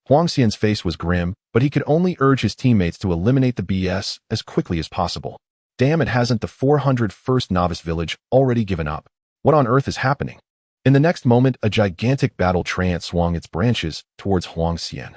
Huang Xian's face was grim, but he could only urge his teammates to eliminate the BS as quickly as possible. Damn, it hasn't the 401st Novice Village already given up? What on earth is happening? In the next moment, a gigantic battle trance swung its branches towards Huangxian.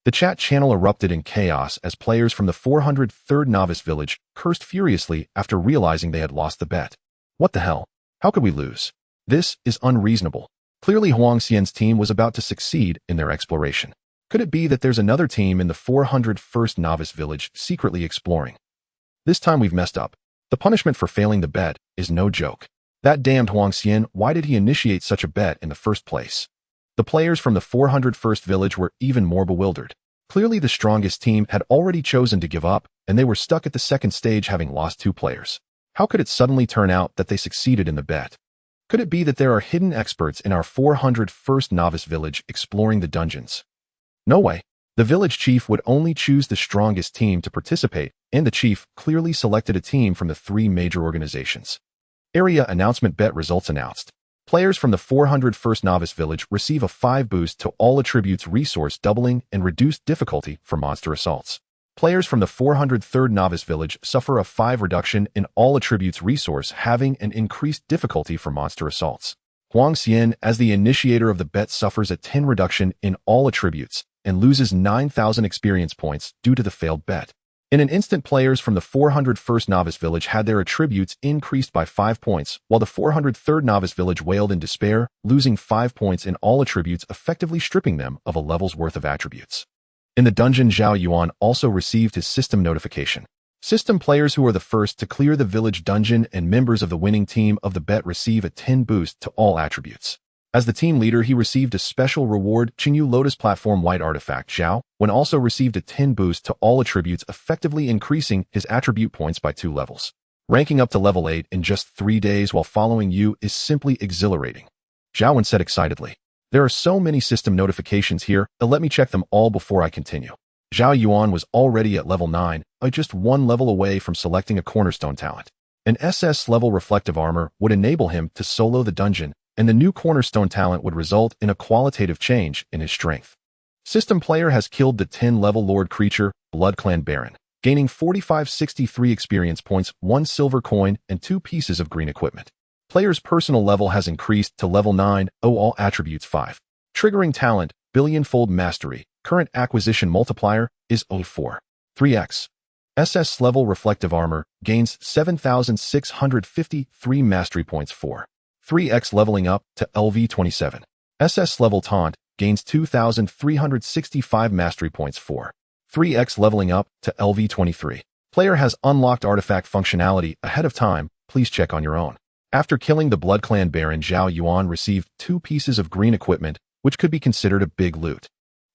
The chat channel erupted in chaos as players from the 403rd Novice Village cursed furiously after realizing they had lost the bet. What the hell? How could we lose? This is unreasonable. Clearly Huangxian's team was about to succeed in their exploration. Could it be that there's another team in the 401st Novice Village secretly exploring? This time we've messed up. The punishment for failing the bet is no joke. That damned Huangxian, why did he initiate such a bet in the first place? The players from the 401st Village were even more bewildered. Clearly the strongest team had already chosen to give up, and they were stuck at the second stage having lost 2 players. How could it suddenly turn out that they succeeded in the bet? Could it be that there are hidden experts in our 401st Novice Village exploring the dungeons? No way. The village chief would only choose the strongest team to participate, and the chief clearly selected a team from the 3 major organizations. Area announcement: bet results announced. Players from the 401st Novice Village receive a 5 boost to all attributes, resource doubling, and reduced difficulty for monster assaults. Players from the 403rd Novice Village suffer a 5 reduction in all attributes, resource having an increased difficulty for monster assaults. Huangxian, as the initiator of the bet, suffers a 10 reduction in all attributes and loses 9,000 experience points due to the failed bet. In an instant, players from the 401st Novice Village had their attributes increased by 5 points, while the 403rd Novice Village wailed in despair, losing 5 points in all attributes, effectively stripping them of a level's worth of attributes. In the dungeon, Zhao Yuan also received his system notification. System players who are the first to clear the village dungeon and members of the winning team of the bet receive a 10 boost to all attributes. As the team leader, he received a special reward, Qingyu Lotus Platform White Artifact. Zhao Yuan also received a 10 boost to all attributes, effectively increasing his attribute points by 2 levels. Ranking up to level 8 in just 3 days while following you is simply exhilarating. Zhao Yuan said excitedly. There are so many system notifications here, let me check them all before I continue. Zhao Yuan was already at level 9, just 1 level away from selecting a cornerstone talent. An SS level reflective armor would enable him to solo the dungeon, and the new cornerstone talent would result in a qualitative change in his strength. System player has killed the 10-level Lord creature, Blood Clan Baron, gaining 4563 experience points, 1 silver coin, and 2 pieces of green equipment. Player's personal level has increased to level 9, all attributes 5. Triggering talent, Billionfold Mastery. Current acquisition multiplier is 04. 3x. SS level reflective armor gains 7,653 mastery points. 4. 3x leveling up to LV27. SS level taunt gains 2,365 mastery points. 4. 3x leveling up to LV23. Player has unlocked artifact functionality ahead of time. Please check on your own. After killing the Blood Clan Baron, Zhao Yuan received 2 pieces of green equipment, which could be considered a big loot.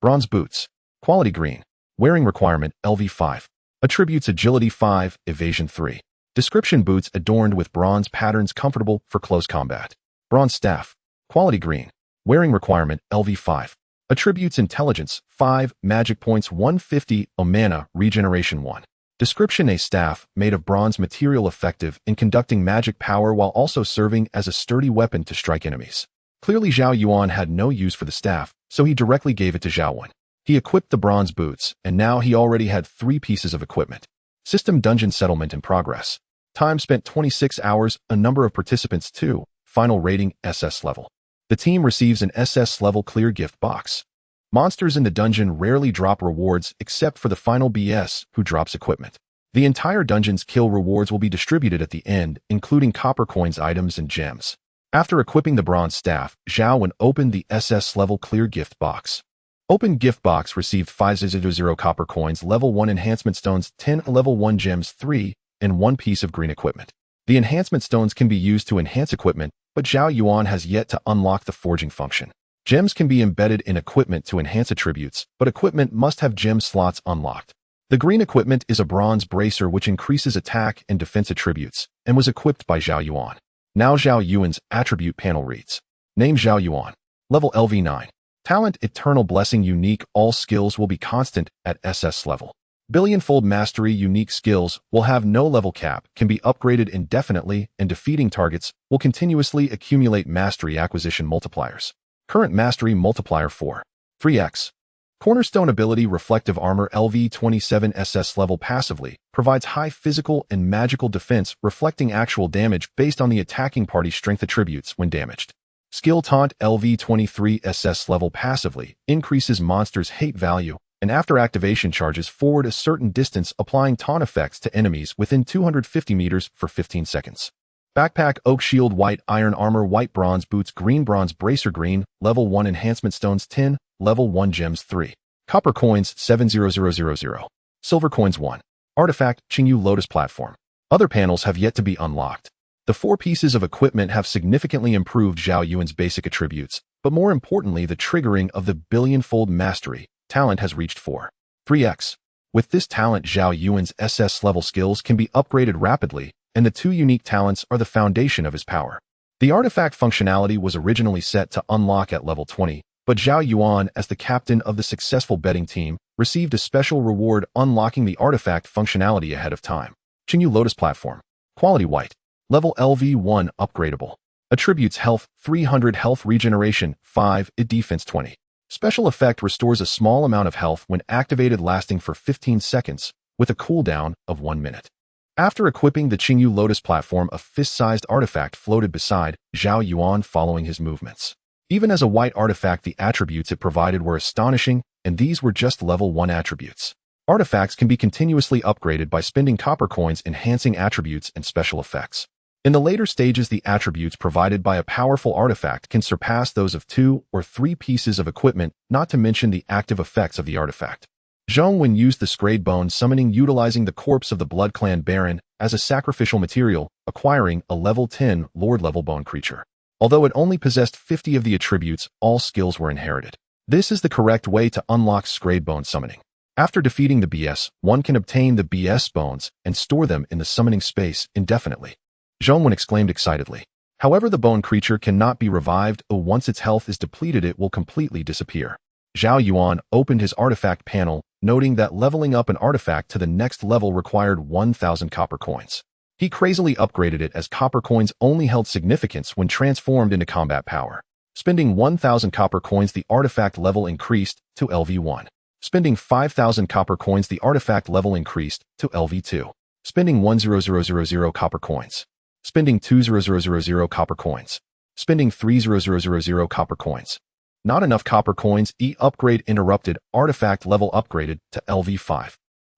Bronze boots. Quality green. Wearing requirement LV5. Attributes agility 5, evasion 3. Description: boots adorned with bronze patterns, comfortable for close combat. Bronze staff. Quality green. Wearing requirement LV5. Attributes intelligence 5, magic points 150, mana, regeneration 1. Description: a staff made of bronze material, effective in conducting magic power while also serving as a sturdy weapon to strike enemies. Clearly Zhao Yuan had no use for the staff, so he directly gave it to Zhao Yuan. He equipped the bronze boots, and now he already had 3 pieces of equipment. System dungeon settlement in progress. Time spent 26 hours, a number of participants 2, final rating SS level. The team receives an SS level clear gift box. Monsters in the dungeon rarely drop rewards except for the final BS, who drops equipment. The entire dungeon's kill rewards will be distributed at the end, including copper coins, items, and gems. After equipping the bronze staff, Zhao Yuan opened the SS level clear gift box. Open gift box received 500 copper coins, level 1 enhancement stones 10, level 1 gems 3, and 1 piece of green equipment. The enhancement stones can be used to enhance equipment, but Zhao Yuan has yet to unlock the forging function. Gems can be embedded in equipment to enhance attributes, but equipment must have gem slots unlocked. The green equipment is a bronze bracer which increases attack and defense attributes, and was equipped by Zhao Yuan. Now Zhao Yuan's attribute panel reads. Name: Zhao Yuan. Level LV9. Talent: Eternal Blessing. Unique: all skills will be constant at SS level. Billionfold Mastery. Unique skills will have no level cap, can be upgraded indefinitely, and defeating targets will continuously accumulate mastery acquisition multipliers. Current mastery multiplier 4. 3x. Cornerstone ability Reflective Armor LV27 SS level passively provides high physical and magical defense, reflecting actual damage based on the attacking party's strength attributes when damaged. Skill Taunt LV23 SS level passively increases monsters' hate value, and after activation charges forward a certain distance, applying taunt effects to enemies within 250 meters for 15 seconds. Backpack Oak Shield White Iron Armor White Bronze Boots Green Bronze Bracer Green Level 1 Enhancement Stones 10 Level 1 Gems 3 Copper Coins 70000 Silver Coins 1 Artifact Qingyu Lotus Platform. Other panels have yet to be unlocked. The 4 pieces of equipment have significantly improved Zhao Yuan's basic attributes, but more importantly the triggering of the billion-fold mastery talent has reached 3x. With this talent, Zhao Yuan's SS level skills can be upgraded rapidly, and the 2 unique talents are the foundation of his power. The artifact functionality was originally set to unlock at level 20, but Zhao Yuan, as the captain of the successful betting team, received a special reward unlocking the artifact functionality ahead of time. Qingyu Lotus Platform. Quality White. Level LV1 upgradable. Attributes Health 300 Health Regeneration 5 Defense 20. Special effect restores a small amount of health when activated, lasting for 15 seconds, with a cooldown of 1 minute. After equipping the Qingyu Lotus Platform, a fist-sized artifact floated beside Zhao Yuan following his movements. Even as a white artifact, the attributes it provided were astonishing, and these were just level 1 attributes. Artifacts can be continuously upgraded by spending copper coins, enhancing attributes and special effects. In the later stages, the attributes provided by a powerful artifact can surpass those of 2 or 3 pieces of equipment, not to mention the active effects of the artifact. Zhao Yuan used the Scrayed Bone summoning, utilizing the corpse of the Blood Clan Baron as a sacrificial material, acquiring a level 10 Lord-level bone creature. Although it only possessed 50 of the attributes, all skills were inherited. This is the correct way to unlock Scrayed Bone summoning. After defeating the BS, one can obtain the BS bones and store them in the summoning space indefinitely. Zhao Yuan exclaimed excitedly. However, the bone creature cannot be revived, or once its health is depleted it will completely disappear. Zhao Yuan opened his artifact panel, noting that leveling up an artifact to the next level required 1,000 copper coins. He crazily upgraded it, as copper coins only held significance when transformed into combat power. Spending 1,000 copper coins, the artifact level increased to LV1. Spending 5,000 copper coins, the artifact level increased to LV2. Spending 1,000 copper coins. Spending 2,000 copper coins. Spending 3,000 copper coins. Not enough copper coins. Upgrade interrupted. Artifact level upgraded to LV5.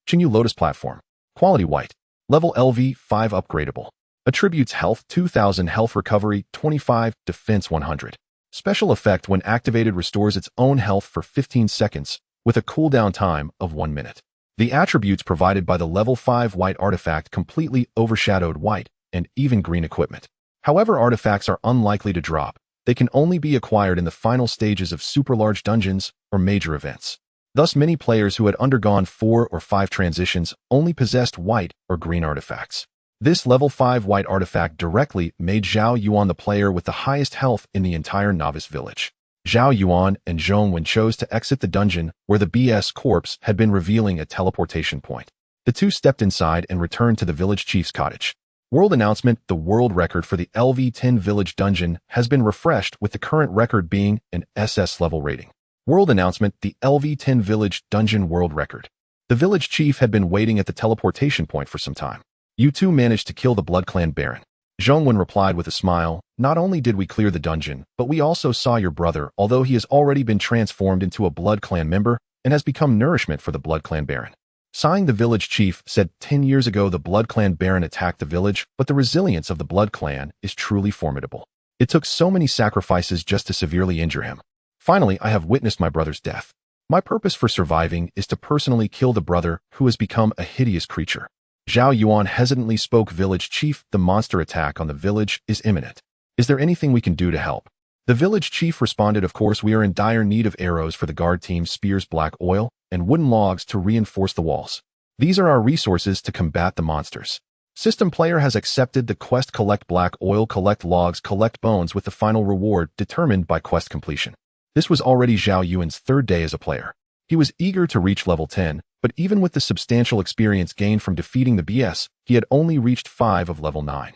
Qingyu Lotus Platform. Quality White. Level LV5 upgradable. Attributes Health 2,000 Health Recovery 25 Defense 100. Special effect when activated restores its own health for 15 seconds, with a cooldown time of 1 minute. The attributes provided by the level 5 white artifact completely overshadowed white and even green equipment. However, artifacts are unlikely to drop. They can only be acquired in the final stages of super large dungeons or major events. Thus, many players who had undergone 4 or 5 transitions only possessed white or green artifacts. This level 5 white artifact directly made Zhao Yuan the player with the highest health in the entire novice village. Zhao Yuan and Zhao Yuan chose to exit the dungeon where the BS corpse had been, revealing a teleportation point. The two stepped inside and returned to the village chief's cottage. World announcement: the world record for the LV10 village dungeon has been refreshed, with the current record being an SS level rating. World announcement: the LV10 village dungeon world record. The village chief had been waiting at the teleportation point for some time. You two managed to kill the Blood Clan Baron. Zhao Yuan replied with a smile. Not only did we clear the dungeon, but we also saw your brother, although he has already been transformed into a Blood Clan member and has become nourishment for the Blood Clan Baron. Sighing, the village chief said, 10 years ago the Blood Clan Baron attacked the village, but the resilience of the Blood Clan is truly formidable. It took so many sacrifices just to severely injure him. Finally, I have witnessed my brother's death. My purpose for surviving is to personally kill the brother who has become a hideous creature. Zhao Yuan hesitantly spoke. Village chief, the monster attack on the village is imminent. Is there anything we can do to help? The village chief responded, of course, we are in dire need of arrows for the guard team, spears, black oil, and wooden logs to reinforce the walls. These are our resources to combat the monsters. System player has accepted the quest: collect black oil, collect logs, collect bones, with the final reward determined by quest completion. This was already Zhao Yuan's 3rd day as a player. He was eager to reach level 10, but even with the substantial experience gained from defeating the BS, he had only reached 5 of level 9.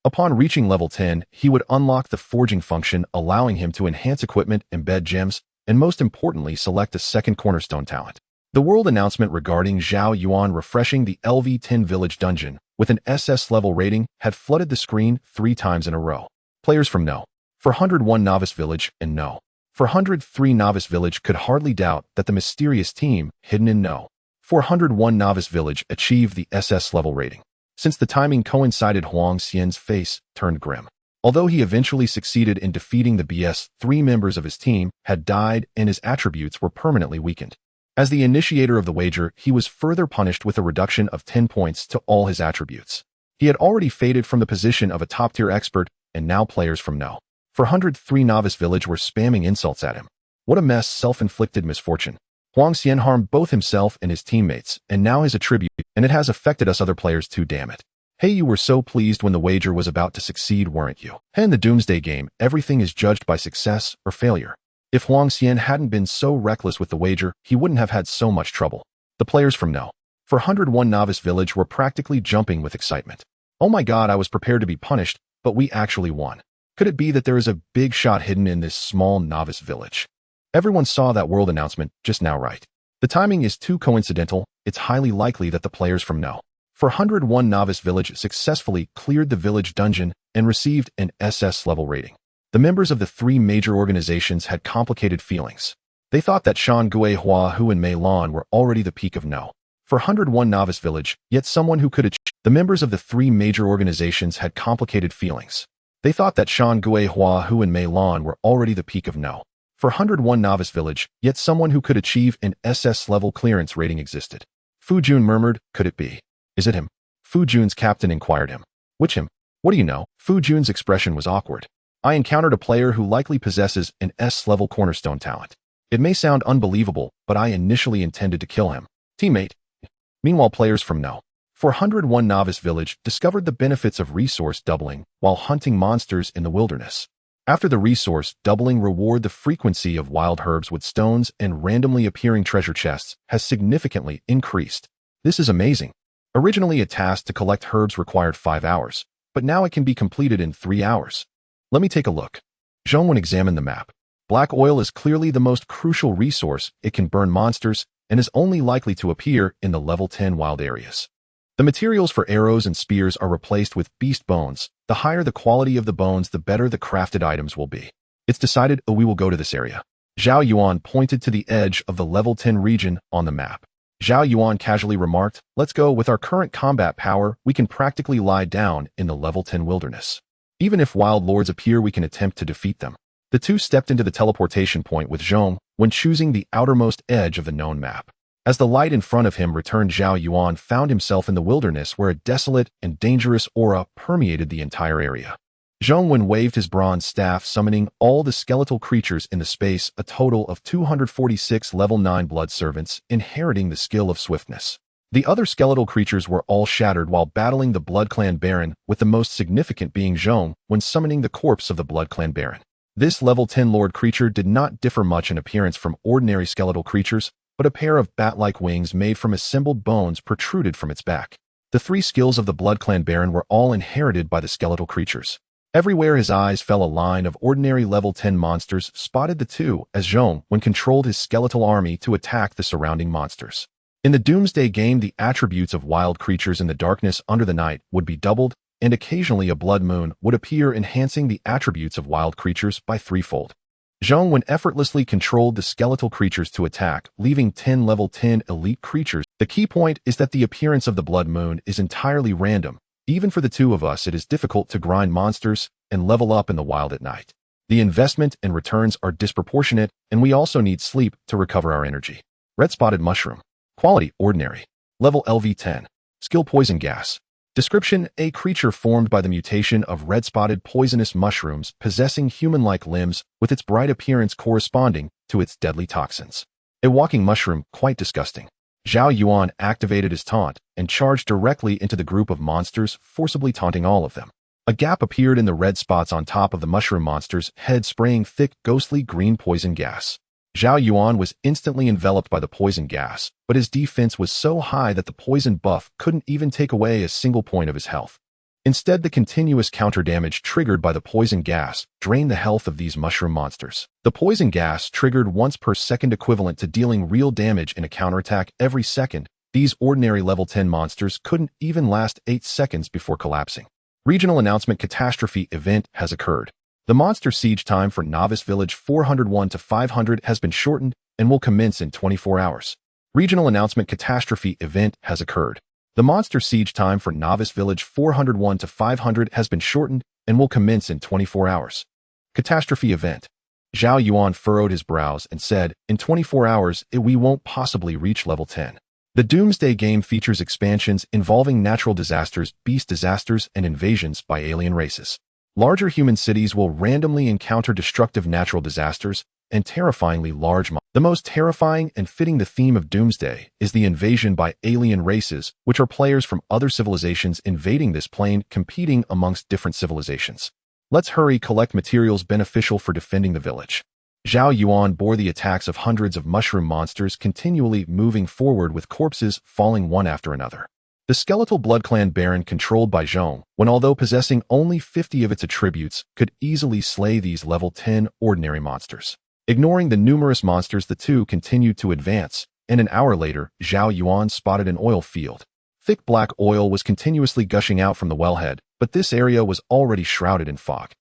Upon reaching level 10, he would unlock the forging function, allowing him to enhance equipment, embed gems, and most importantly, select a second cornerstone talent. The world announcement regarding Zhao Yuan refreshing the LV10 village dungeon with an SS level rating had flooded the screen 3 times in a row. Players from No. 401 Novice Village and No. 403 Novice Village could hardly doubt that the mysterious team hidden in No. 401 Novice Village achieved the SS level rating. Since the timing coincided, Huang Xian's face turned grim. Although he eventually succeeded in defeating the BS, 3 members of his team had died and his attributes were permanently weakened. As the initiator of the wager, he was further punished with a reduction of 10 points to all his attributes. He had already faded from the position of a top-tier expert, and now players from No. 403 Novice Village were spamming insults at him. What a mess, self-inflicted misfortune. Huang Xian harmed both himself and his teammates, and now his attribute, and it has affected us other players too, damn it. Hey, you were so pleased when the wager was about to succeed, weren't you? In the Doomsday game, everything is judged by success or failure. If Huang Xian hadn't been so reckless with the wager, he wouldn't have had so much trouble. The players from No. 401 Novice Village were practically jumping with excitement. Oh my god, I was prepared to be punished, but we actually won. Could it be that there is a big shot hidden in this small novice village? Everyone saw that world announcement just now, right? The timing is too coincidental. It's highly likely that the players from No. 401 Novice Village successfully cleared the village dungeon and received an SS level rating. The members of the 3 major organizations had complicated feelings. They thought that Shan Gui Hua Hu and Mei Lan were already the peak of No. 401 Novice Village, yet someone who could achieve. The members of the 3 major organizations had complicated feelings. They thought that Shan Gui Hua Hu and Mei Lan were already the peak of No. 401 Novice Village, yet someone who could achieve an SS level clearance rating existed. Fu Jun murmured, could it be? Is it him? Fu Jun's captain inquired him. Which him? What do you know? Fu Jun's expression was awkward. I encountered a player who likely possesses an S-level cornerstone talent. It may sound unbelievable, but I initially intended to kill him. Teammate. Meanwhile, players from No. 401 Novice Village discovered the benefits of resource doubling while hunting monsters in the wilderness. After the resource doubling reward, the frequency of wild herbs with stones and randomly appearing treasure chests has significantly increased. This is amazing. Originally, a task to collect herbs required 5 hours, but now it can be completed in 3 hours. Let me take a look. Zhao Yuan examined the map. Black oil is clearly the most crucial resource. It can burn monsters and is only likely to appear in the level 10 wild areas. The materials for arrows and spears are replaced with beast bones. The higher the quality of the bones, the better the crafted items will be. It's decided, we will go to this area. Zhao Yuan pointed to the edge of the level 10 region on the map. Zhao Yuan casually remarked, let's go. With our current combat power, we can practically lie down in the level 10 wilderness. Even if wild lords appear, we can attempt to defeat them. The two stepped into the teleportation point with Zhong when choosing the outermost edge of the known map. As the light in front of him returned, Zhao Yuan found himself in the wilderness where a desolate and dangerous aura permeated the entire area. Zhong Wen waved his bronze staff, summoning all the skeletal creatures in the space, a total of 246 level 9 blood servants, inheriting the skill of swiftness. The other skeletal creatures were all shattered while battling the Blood Clan Baron, with the most significant being Zhong when summoning the corpse of the Blood Clan Baron. This level 10 Lord creature did not differ much in appearance from ordinary skeletal creatures, but a pair of bat-like wings made from assembled bones protruded from its back. The 3 skills of the Blood Clan Baron were all inherited by the skeletal creatures. Everywhere his eyes fell, a line of ordinary level 10 monsters spotted the two as Zhong Wen controlled his skeletal army to attack the surrounding monsters. In the Doomsday game, the attributes of wild creatures in the darkness under the night would be doubled, and occasionally a blood moon would appear, enhancing the attributes of wild creatures by 3-fold. Zhong Wen effortlessly controlled the skeletal creatures to attack, leaving 10 level 10 elite creatures. The key point is that the appearance of the blood moon is entirely random. Even for the two of us, it is difficult to grind monsters and level up in the wild at night. The investment and returns are disproportionate, and we also need sleep to recover our energy. Red Spotted Mushroom. Quality, ordinary. Level LV10. Skill, poison gas. Description: a creature formed by the mutation of red-spotted poisonous mushrooms possessing human-like limbs with its bright appearance corresponding to its deadly toxins. A walking mushroom, quite disgusting. Zhao Yuan activated his taunt and charged directly into the group of monsters, forcibly taunting all of them. A gap appeared in the red spots on top of the mushroom monster's head, spraying thick, ghostly green poison gas. Zhao Yuan was instantly enveloped by the poison gas, but his defense was so high that the poison buff couldn't even take away a single point of his health. Instead, the continuous counter damage triggered by the poison gas drained the health of these mushroom monsters. The poison gas triggered once per second, equivalent to dealing real damage in a counterattack every second. These ordinary level 10 monsters couldn't even last 8 seconds before collapsing. Regional announcement: catastrophe event has occurred. The monster siege time for Novice Village 401 to 500 has been shortened and will commence in 24 hours. Regional announcement: catastrophe event has occurred. The monster siege time for Novice Village 401 to 500 has been shortened and will commence in 24 hours. Catastrophe event. Zhao Yuan furrowed his brows and said, "In 24 hours, we won't possibly reach level 10. The Doomsday game features expansions involving natural disasters, beast disasters, and invasions by alien races. Larger human cities will randomly encounter destructive natural disasters and terrifyingly large monsters. The most terrifying and fitting the theme of Doomsday is the invasion by alien races, which are players from other civilizations invading this plane, competing amongst different civilizations. Let's hurry, collect materials beneficial for defending the village." Zhao Yuan bore the attacks of hundreds of mushroom monsters, continually moving forward with corpses falling one after another. The skeletal blood clan Baron, controlled by Zhong, when although possessing only 50 of its attributes, could easily slay these level 10 ordinary monsters. Ignoring the numerous monsters, the two continued to advance, and an hour later, Zhao Yuan spotted an oil field. Thick black oil was continuously gushing out from the wellhead, but this area was already shrouded in fog.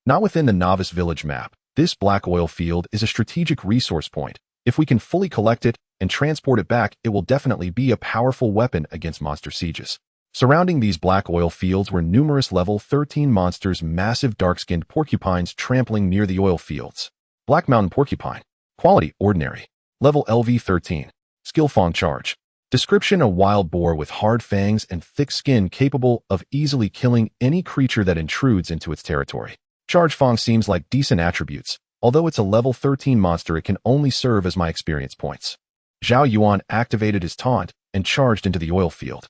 Not within the Novice Village map, this black oil field is a strategic resource point. If we can fully collect it and transport it back, it will definitely be a powerful weapon against monster sieges. Surrounding these black oil fields were numerous level 13 monsters, massive dark-skinned porcupines trampling near the oil fields. Black Mountain Porcupine. Quality: ordinary. Level LV 13. Skill: Fang Charge. Description: a wild boar with hard fangs and thick skin capable of easily killing any creature that intrudes into its territory. Charge: Fang seems like decent attributes. Although it's a level 13 monster, it can only serve as my experience points. Zhao Yuan activated his taunt and charged into the oil field.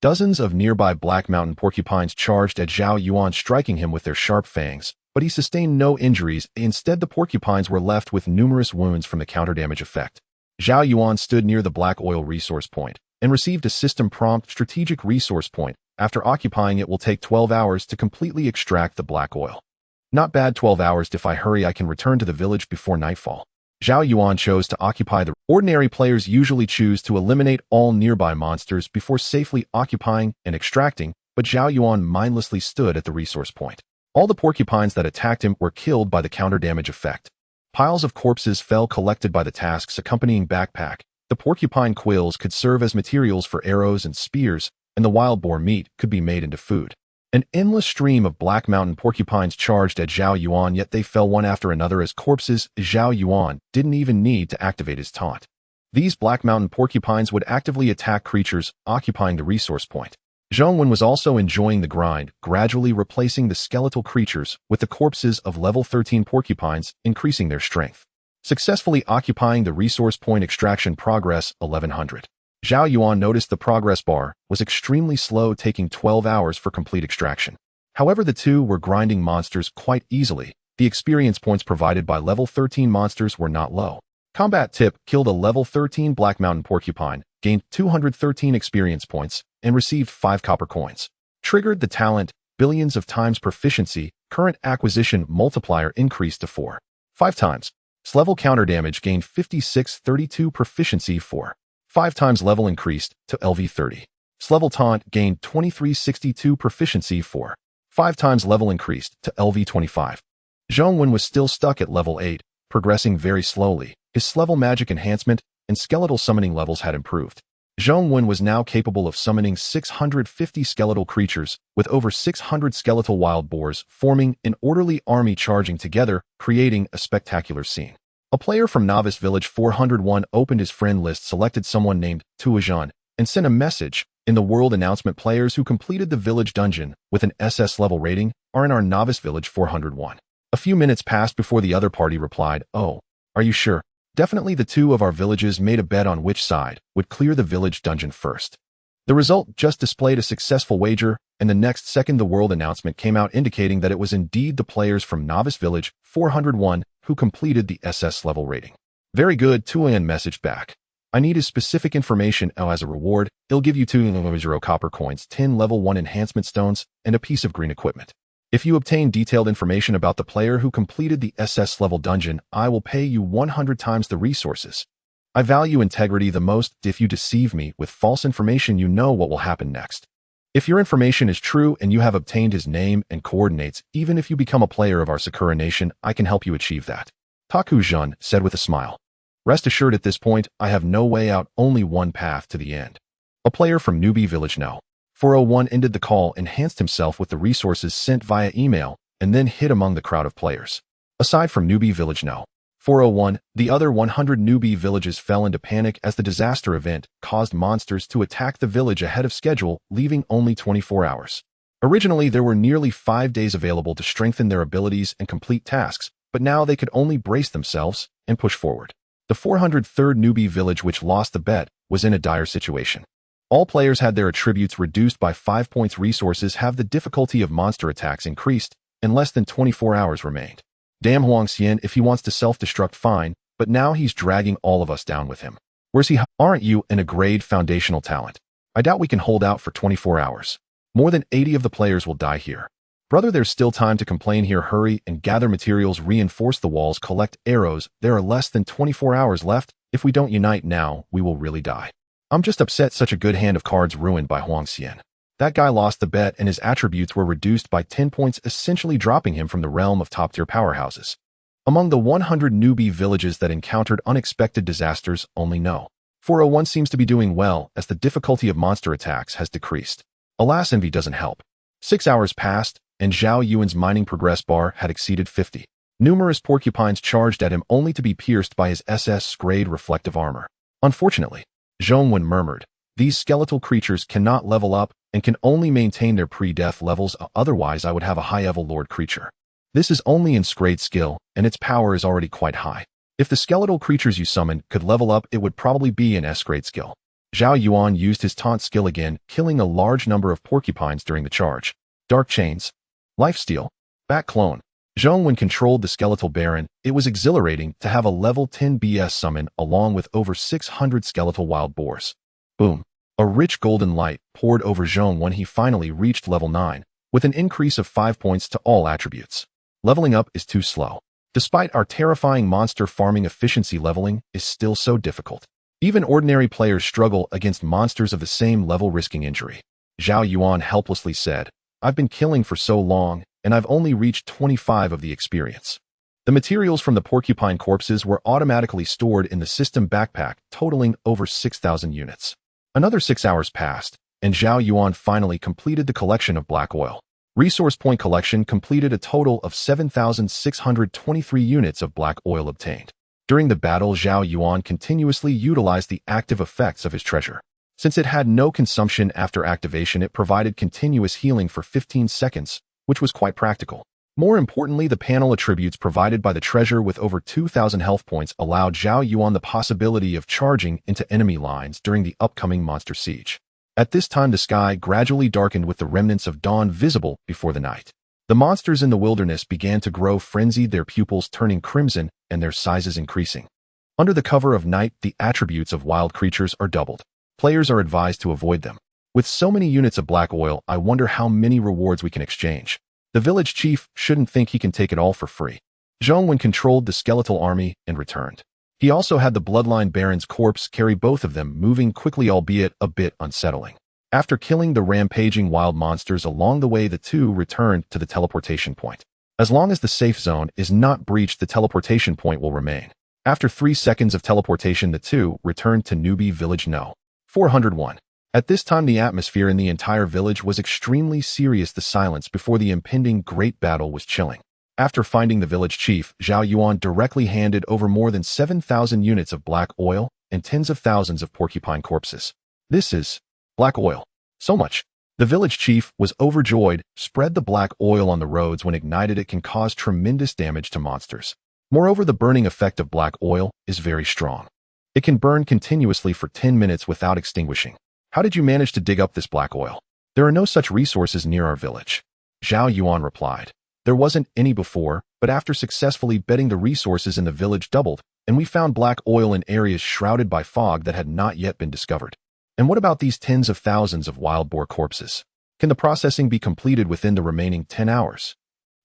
Dozens of nearby Black Mountain porcupines charged at Zhao Yuan, striking him with their sharp fangs, but he sustained no injuries. Instead, the porcupines were left with numerous wounds from the counter damage effect. Zhao Yuan stood near the black oil resource point and received a system prompt: strategic resource point. After occupying it will take 12 hours to completely extract the black oil. Not bad. 12 hours. If I hurry, I can return to the village before nightfall. Zhao Yuan chose to occupy the ordinary players usually choose to eliminate all nearby monsters before safely occupying and extracting, but Zhao Yuan mindlessly stood at the resource point. All the porcupines that attacked him were killed by the counter damage effect. Piles of corpses fell, collected by the task's accompanying backpack. The porcupine quills could serve as materials for arrows and spears, and the wild boar meat could be made into food. An endless stream of Black Mountain porcupines charged at Zhao Yuan, yet they fell one after another as corpses. Zhao Yuan didn't even need to activate his taunt. These Black Mountain porcupines would actively attack creatures occupying the resource point. Zhong Wen was also enjoying the grind, gradually replacing the skeletal creatures with the corpses of level 13 porcupines, increasing their strength. Successfully occupying the resource point. Extraction progress 1100. Zhao Yuan noticed the progress bar was extremely slow, taking 12 hours for complete extraction. However, the two were grinding monsters quite easily. The experience points provided by level 13 monsters were not low. Combat tip: killed a level 13 Black Mountain porcupine, gained 213 experience points, and received 5 copper coins. Triggered the talent billions of times proficiency. Current acquisition multiplier increased to 5 times. Level counter damage gained 5632 proficiency 5 times. Level increased to LV 30. Level taunt gained 2362 proficiency 5 times. Level increased to LV 25. Zhong Wen was still stuck at level 8, progressing very slowly. His level magic enhancement and skeletal summoning levels had improved. Zhong Wen was now capable of summoning 650 skeletal creatures, with over 600 skeletal wild boars forming an orderly army charging together, creating a spectacular scene. A player from Novice Village 401 opened his friend list, selected someone named Tuajan, and sent a message. In the world announcement, players who completed the village dungeon with an SS level rating are in our Novice Village 401. A few minutes passed before the other party replied, "Oh, are you sure? Definitely the two of our villages made a bet on which side would clear the village dungeon first." The result just displayed a successful wager, and the next second the world announcement came out indicating that it was indeed the players from Novice Village 401 who completed the SS level rating. "Very good," Tuayan messaged back. I need his specific information. Oh, as a reward, he'll give you 2 copper coins, 10 level 1 enhancement stones, and a piece of green equipment. If you obtain detailed information about the player who completed the SS level dungeon, I will pay you 100 times the resources. I value integrity the most. If you deceive me with false information, you know what will happen next. If your information is true and you have obtained his name and coordinates, even if you become a player of our Sakura Nation, I can help you achieve that. Taku-jun said with a smile. Rest assured at this point, I have no way out, only one path to the end. A player from Newbie Village No. 401 ended the call, enhanced himself with the resources sent via email, and then hid among the crowd of players. Aside from Newbie Village No. 401, the other 100 newbie villages fell into panic as the disaster event caused monsters to attack the village ahead of schedule, leaving only 24 hours. Originally, there were nearly 5 days available to strengthen their abilities and complete tasks, but now they could only brace themselves and push forward. The 403rd newbie village, which lost the bet, was in a dire situation. All players had their attributes reduced by 5 points. Resources have the difficulty of monster attacks increased, and less than 24 hours remained. Damn Huang Xian, if he wants to self-destruct, fine, but now he's dragging all of us down with him. Where's he? Aren't you an upgrade foundational talent? I doubt we can hold out for 24 hours. More than 80 of the players will die here. Brother, there's still time to complain here. Hurry and gather materials, reinforce the walls, collect arrows. There are less than 24 hours left. If we don't unite now, we will really die. I'm just upset such a good hand of cards ruined by Huang Xian. That guy lost the bet and his attributes were reduced by 10 points, essentially dropping him from the realm of top-tier powerhouses. Among the 100 newbie villages that encountered unexpected disasters, only No. 401 seems to be doing well as the difficulty of monster attacks has decreased. Alas, envy doesn't help. 6 hours passed, and Zhao Yuan's mining progress bar had exceeded 50. Numerous porcupines charged at him only to be pierced by his SS-grade reflective armor. Unfortunately, Zhao Yuan murmured, these skeletal creatures cannot level up and can only maintain their pre-death levels, otherwise I would have a high-level lord creature. This is only in S-grade skill, and its power is already quite high. If the skeletal creatures you summon could level up, it would probably be an S-grade skill. Zhao Yuan used his taunt skill again, killing a large number of porcupines during the charge. Dark Chains. Lifesteal. Bat Clone. Zhao Yuan controlled the skeletal baron. It was exhilarating to have a level 10 BS summon along with over 600 skeletal wild boars. Boom. A rich golden light poured over Zhao Yuan when he finally reached level 9, with an increase of 5 points to all attributes. Leveling up is too slow. Despite our terrifying monster farming efficiency, leveling is still so difficult. Even ordinary players struggle against monsters of the same level, risking injury. Zhao Yuan helplessly said, I've been killing for so long, and I've only reached 25 of the experience. The materials from the porcupine corpses were automatically stored in the system backpack, totaling over 6,000 units. Another 6 hours passed, and Zhao Yuan finally completed the collection of black oil. Resource point collection completed, a total of 7,623 units of black oil obtained. During the battle, Zhao Yuan continuously utilized the active effects of his treasure. Since it had no consumption after activation, it provided continuous healing for 15 seconds, which was quite practical. More importantly, the panel attributes provided by the treasure with over 2,000 health points allowed Zhao Yuan the possibility of charging into enemy lines during the upcoming monster siege. At this time, the sky gradually darkened with the remnants of dawn visible before the night. The monsters in the wilderness began to grow frenzied, their pupils turning crimson and their sizes increasing. Under the cover of night, the attributes of wild creatures are doubled. Players are advised to avoid them. With so many units of black oil, I wonder how many rewards we can exchange. The village chief shouldn't think he can take it all for free. Zhao Yuan controlled the skeletal army and returned. He also had the bloodline baron's corpse carry both of them, moving quickly albeit a bit unsettling. After killing the rampaging wild monsters along the way, the two returned to the teleportation point. As long as the safe zone is not breached, the teleportation point will remain. After 3 seconds of teleportation, the two returned to Newbie Village No. 401. At this time, the atmosphere in the entire village was extremely serious. The silence before the impending great battle was chilling. After finding the village chief, Zhao Yuan directly handed over more than 7,000 units of black oil and tens of thousands of porcupine corpses. This is black oil. So much. The village chief was overjoyed. Spread the black oil on the roads. When ignited, it can cause tremendous damage to monsters. Moreover, the burning effect of black oil is very strong. It can burn continuously for 10 minutes without extinguishing. How did you manage to dig up this black oil? There are no such resources near our village. Zhao Yuan replied. There wasn't any before, but after successfully betting, the resources in the village doubled, and we found black oil in areas shrouded by fog that had not yet been discovered. And what about these tens of thousands of wild boar corpses? Can the processing be completed within the remaining 10 hours?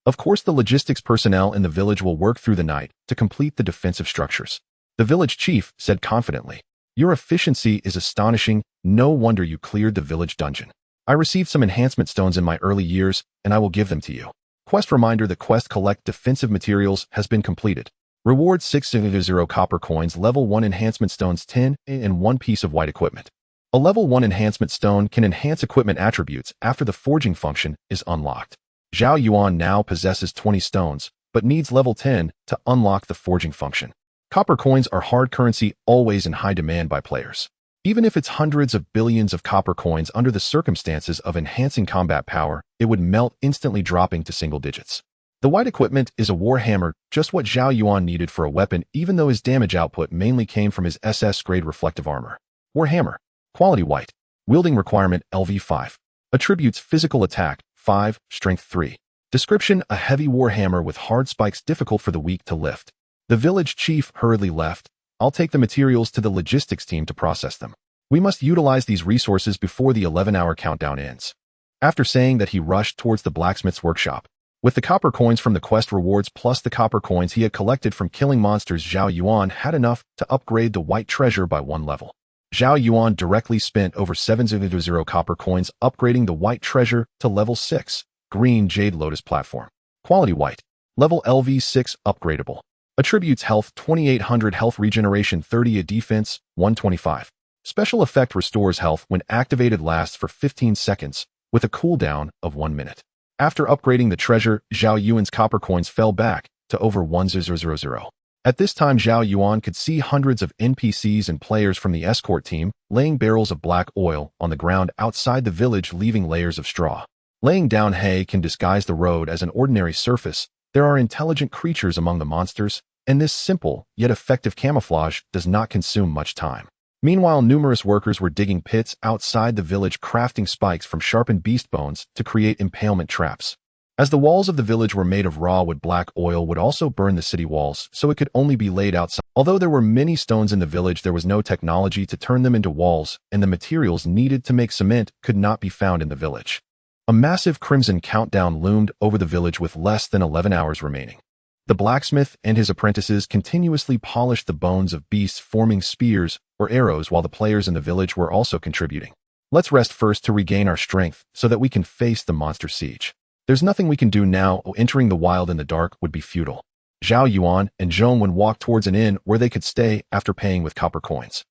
Of course, the logistics personnel in the village will work through the night to complete the defensive structures. The village chief said confidently, "Your efficiency is astonishing. No wonder you cleared the village dungeon. I received some enhancement stones in my early years, and I will give them to you." Quest reminder: the quest collect defensive materials has been completed. Reward 600 copper coins, level 1 enhancement stones 10, and 1 piece of white equipment. A level 1 enhancement stone can enhance equipment attributes after the forging function is unlocked. Zhao Yuan now possesses 20 stones, but needs level 10 to unlock the forging function. Copper coins are hard currency, always in high demand by players. Even if it's hundreds of billions of copper coins, under the circumstances of enhancing combat power, it would melt instantly, dropping to single digits. The white equipment is a war hammer, just what Zhao Yuan needed for a weapon, even though his damage output mainly came from his SS grade reflective armor. War hammer. Quality white. Wielding requirement LV5. Attributes: physical attack 5, strength 3. Description: a heavy war hammer with hard spikes, difficult for the weak to lift. The village chief hurriedly left. "I'll take the materials to the logistics team to process them. We must utilize these resources before the 11-hour countdown ends." After saying that, he rushed towards the blacksmith's workshop. With the copper coins from the quest rewards plus the copper coins he had collected from killing monsters, Zhao Yuan had enough to upgrade the white treasure by 1 level. Zhao Yuan directly spent over 700 copper coins upgrading the white treasure to level 6, green jade lotus platform. Quality white. Level LV6 upgradable. Attributes: health 2800, health regeneration 30, a defense 125. Special effect: restores health when activated, lasts for 15 seconds, with a cooldown of 1 minute. After upgrading the treasure, Zhao Yuan's copper coins fell back to over 1000. At this time, Zhao Yuan could see hundreds of NPCs and players from the escort team laying barrels of black oil on the ground outside the village, leaving layers of straw. Laying down hay can disguise the road as an ordinary surface. There are intelligent creatures among the monsters, and this simple yet effective camouflage does not consume much time. Meanwhile, numerous workers were digging pits outside the village, crafting spikes from sharpened beast bones to create impalement traps. As the walls of the village were made of raw wood, black oil would also burn the city walls, so it could only be laid outside. Although there were many stones in the village, there was no technology to turn them into walls, and the materials needed to make cement could not be found in the village. A massive crimson countdown loomed over the village with less than 11 hours remaining. The blacksmith and his apprentices continuously polished the bones of beasts, forming spears or arrows, while the players in the village were also contributing. "Let's rest first to regain our strength so that we can face the monster siege. There's nothing we can do now. Entering the wild in the dark would be futile." Zhao Yuan and Zhao Yuan walked towards an inn where they could stay after paying with copper coins.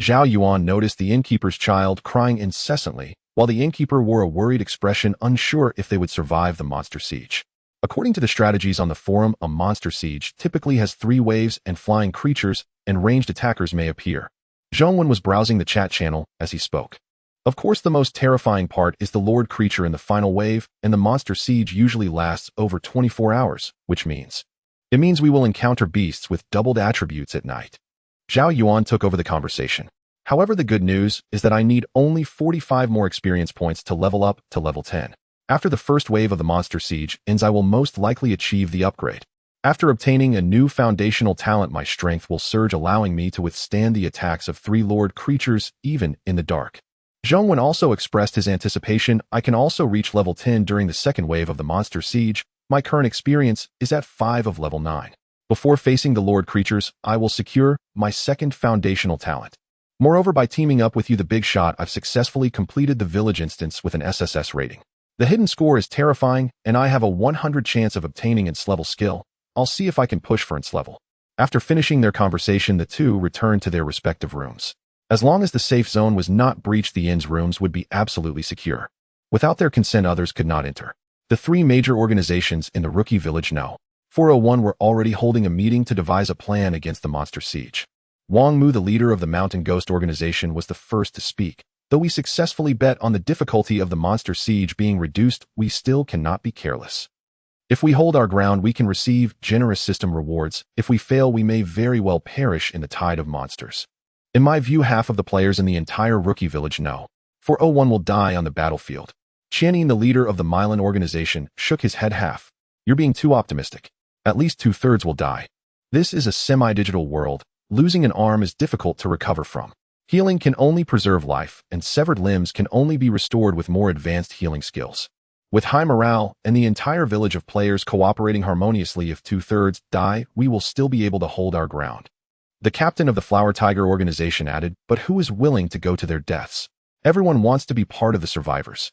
Zhao Yuan noticed the innkeeper's child crying incessantly, while the innkeeper wore a worried expression, unsure if they would survive the monster siege. According to the strategies on the forum, a monster siege typically has 3 waves, and flying creatures and ranged attackers may appear. Zhao Yuan was browsing the chat channel as he spoke. Of course, the most terrifying part is the Lord creature in the final wave, and the monster siege usually lasts over 24 hours, which means we will encounter beasts with doubled attributes at night. Zhao Yuan took over the conversation. "However, the good news is that I need only 45 more experience points to level up to level 10. After the first wave of the monster siege ends, I will most likely achieve the upgrade. After obtaining a new foundational talent, my strength will surge, allowing me to withstand the attacks of 3 Lord creatures even in the dark." Zhao Yuan also expressed his anticipation. "I can also reach level 10 during the second wave of the monster siege. My current experience is at 5 of level 9. Before facing the Lord creatures, I will secure my second foundational talent. Moreover, by teaming up with you, the big shot, I've successfully completed the village instance with an SSS rating. The hidden score is terrifying, and I have a 100 chance of obtaining its level skill. I'll see if I can push for its level." After finishing their conversation, the two returned to their respective rooms. As long as the safe zone was not breached, the inn's rooms would be absolutely secure. Without their consent, others could not enter. The 3 major organizations in the rookie village No. 401 were already holding a meeting to devise a plan against the monster siege. Wang Mu, the leader of the Mountain Ghost organization, was the first to speak. "Though we successfully bet on the difficulty of the monster siege being reduced, we still cannot be careless. If we hold our ground, we can receive generous system rewards. If we fail, we may very well perish in the tide of monsters. In my view, half of the players in the entire rookie village No. 401 will die on the battlefield." Qianin, the leader of the Milan organization, shook his head. "You're being too optimistic. At least 2/3 will die. This is a semi-digital world. Losing an arm is difficult to recover from. Healing can only preserve life, and severed limbs can only be restored with more advanced healing skills. With high morale and the entire village of players cooperating harmoniously, if 2/3 die, we will still be able to hold our ground. The captain of the Flower Tiger organization added, but who is willing to go to their deaths? Everyone wants to be part of the survivors.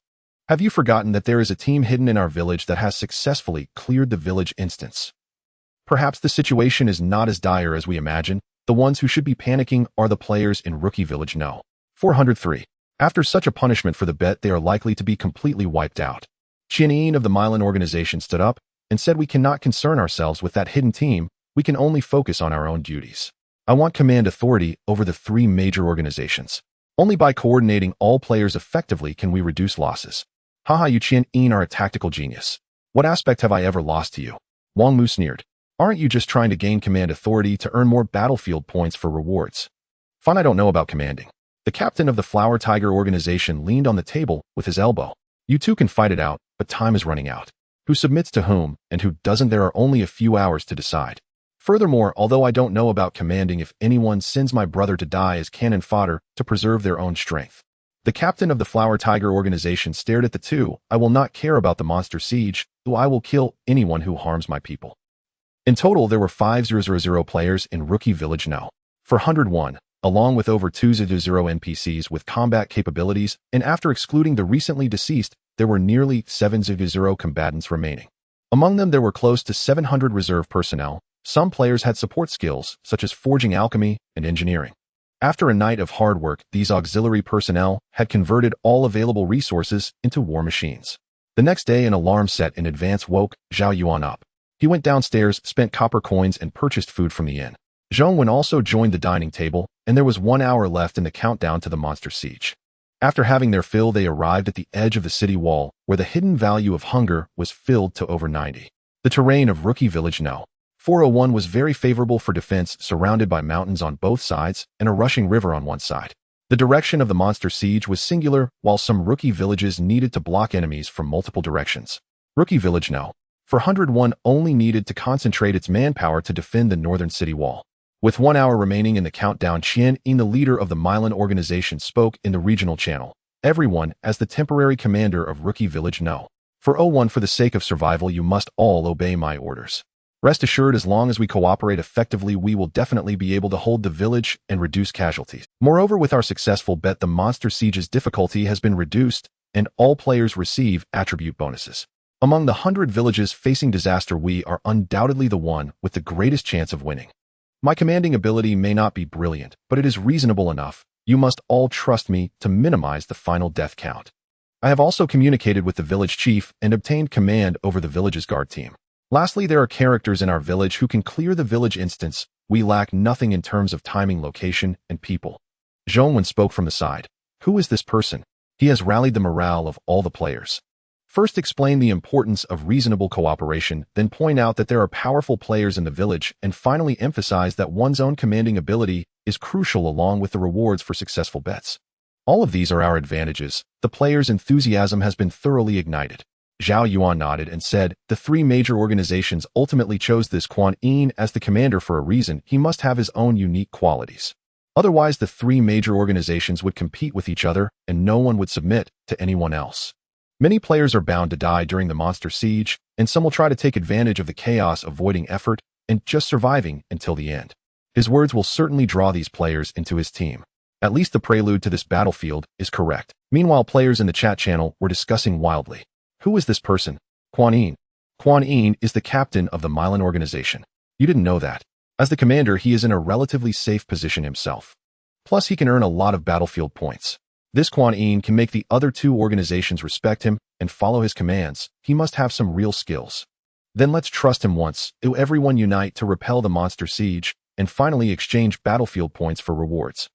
Have you forgotten that there is a team hidden in our village that has successfully cleared the village instance? Perhaps the situation is not as dire as we imagine. The ones who should be panicking are the players in Rookie Village No. 403. After such a punishment for the bet, they are likely to be completely wiped out. Qian of the Milan organization stood up and said, we cannot concern ourselves with that hidden team. We can only focus on our own duties. I want command authority over the three major organizations. Only by coordinating all players effectively can we reduce losses. Haha, you Qian are a tactical genius. What aspect have I ever lost to you? Wang Mu sneered. Aren't you just trying to gain command authority to earn more battlefield points for rewards? Fun, I don't know about commanding. The captain of the Flower Tiger organization leaned on the table with his elbow. You two can fight it out, but time is running out. Who submits to whom, and who doesn't, there are only a few hours to decide. Furthermore, although I don't know about commanding, if anyone sends my brother to die as cannon fodder to preserve their own strength. The captain of the Flower Tiger organization stared at the two. I will not care about the monster siege, though I will kill anyone who harms my people. In total, there were 5,000 players in Rookie Village No. 401, along with over 2,000 NPCs with combat capabilities, and after excluding the recently deceased, there were nearly 7,000 combatants remaining. Among them, there were close to 700 reserve personnel. Some players had support skills, such as forging, alchemy, and engineering. After a night of hard work, these auxiliary personnel had converted all available resources into war machines. The next day, an alarm set in advance woke Zhao Yuan up. He went downstairs, spent copper coins, and purchased food from the inn. Zhao Yuan also joined the dining table, and there was 1 hour left in the countdown to the monster siege. After having their fill, they arrived at the edge of the city wall, where the hidden value of hunger was filled to over 90. The terrain of Rookie Village No. 401 was very favorable for defense, surrounded by mountains on both sides and a rushing river on one side. The direction of the monster siege was singular, while some rookie villages needed to block enemies from multiple directions. Rookie Village No. 401 only needed to concentrate its manpower to defend the northern city wall. With 1 hour remaining in the countdown, Qian, the leader of the Milan organization, spoke in the regional channel. Everyone, as the temporary commander of Rookie Village No. 401, for the sake of survival, you must all obey my orders. Rest assured, as long as we cooperate effectively, we will definitely be able to hold the village and reduce casualties. Moreover, with our successful bet, the monster siege's difficulty has been reduced, and all players receive attribute bonuses. Among the 100 villages facing disaster, we are undoubtedly the one with the greatest chance of winning. My commanding ability may not be brilliant, but it is reasonable enough. You must all trust me to minimize the final death count. I have also communicated with the village chief and obtained command over the village's guard team. Lastly, there are characters in our village who can clear the village instance. We lack nothing in terms of timing, location, and people. Zhao Yuan spoke from the side. Who is this person? He has rallied the morale of all the players. First, explain the importance of reasonable cooperation, then point out that there are powerful players in the village, and finally emphasize that one's own commanding ability is crucial along with the rewards for successful bets. All of these are our advantages. The players' enthusiasm has been thoroughly ignited. Zhao Yuan nodded and said, the three major organizations ultimately chose this Quan Yin as the commander for a reason. He must have his own unique qualities. Otherwise, the three major organizations would compete with each other, and no one would submit to anyone else. Many players are bound to die during the monster siege, and some will try to take advantage of the chaos, avoiding effort and just surviving until the end. His words will certainly draw these players into his team. At least the prelude to this battlefield is correct. Meanwhile, players in the chat channel were discussing wildly. Who is this person? Quan Yin. Quan Yin is the captain of the Milan organization. You didn't know that. As the commander, he is in a relatively safe position himself. Plus, he can earn a lot of battlefield points. This Quan Yin can make the other two organizations respect him and follow his commands. He must have some real skills. Then let's trust him once. Everyone unite to repel the monster siege and finally exchange battlefield points for rewards.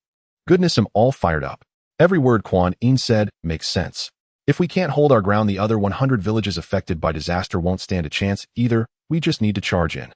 Goodness, I'm all fired up. Every word Quan Yin said makes sense. If we can't hold our ground, the other 100 villages affected by disaster won't stand a chance either. We just need to charge in.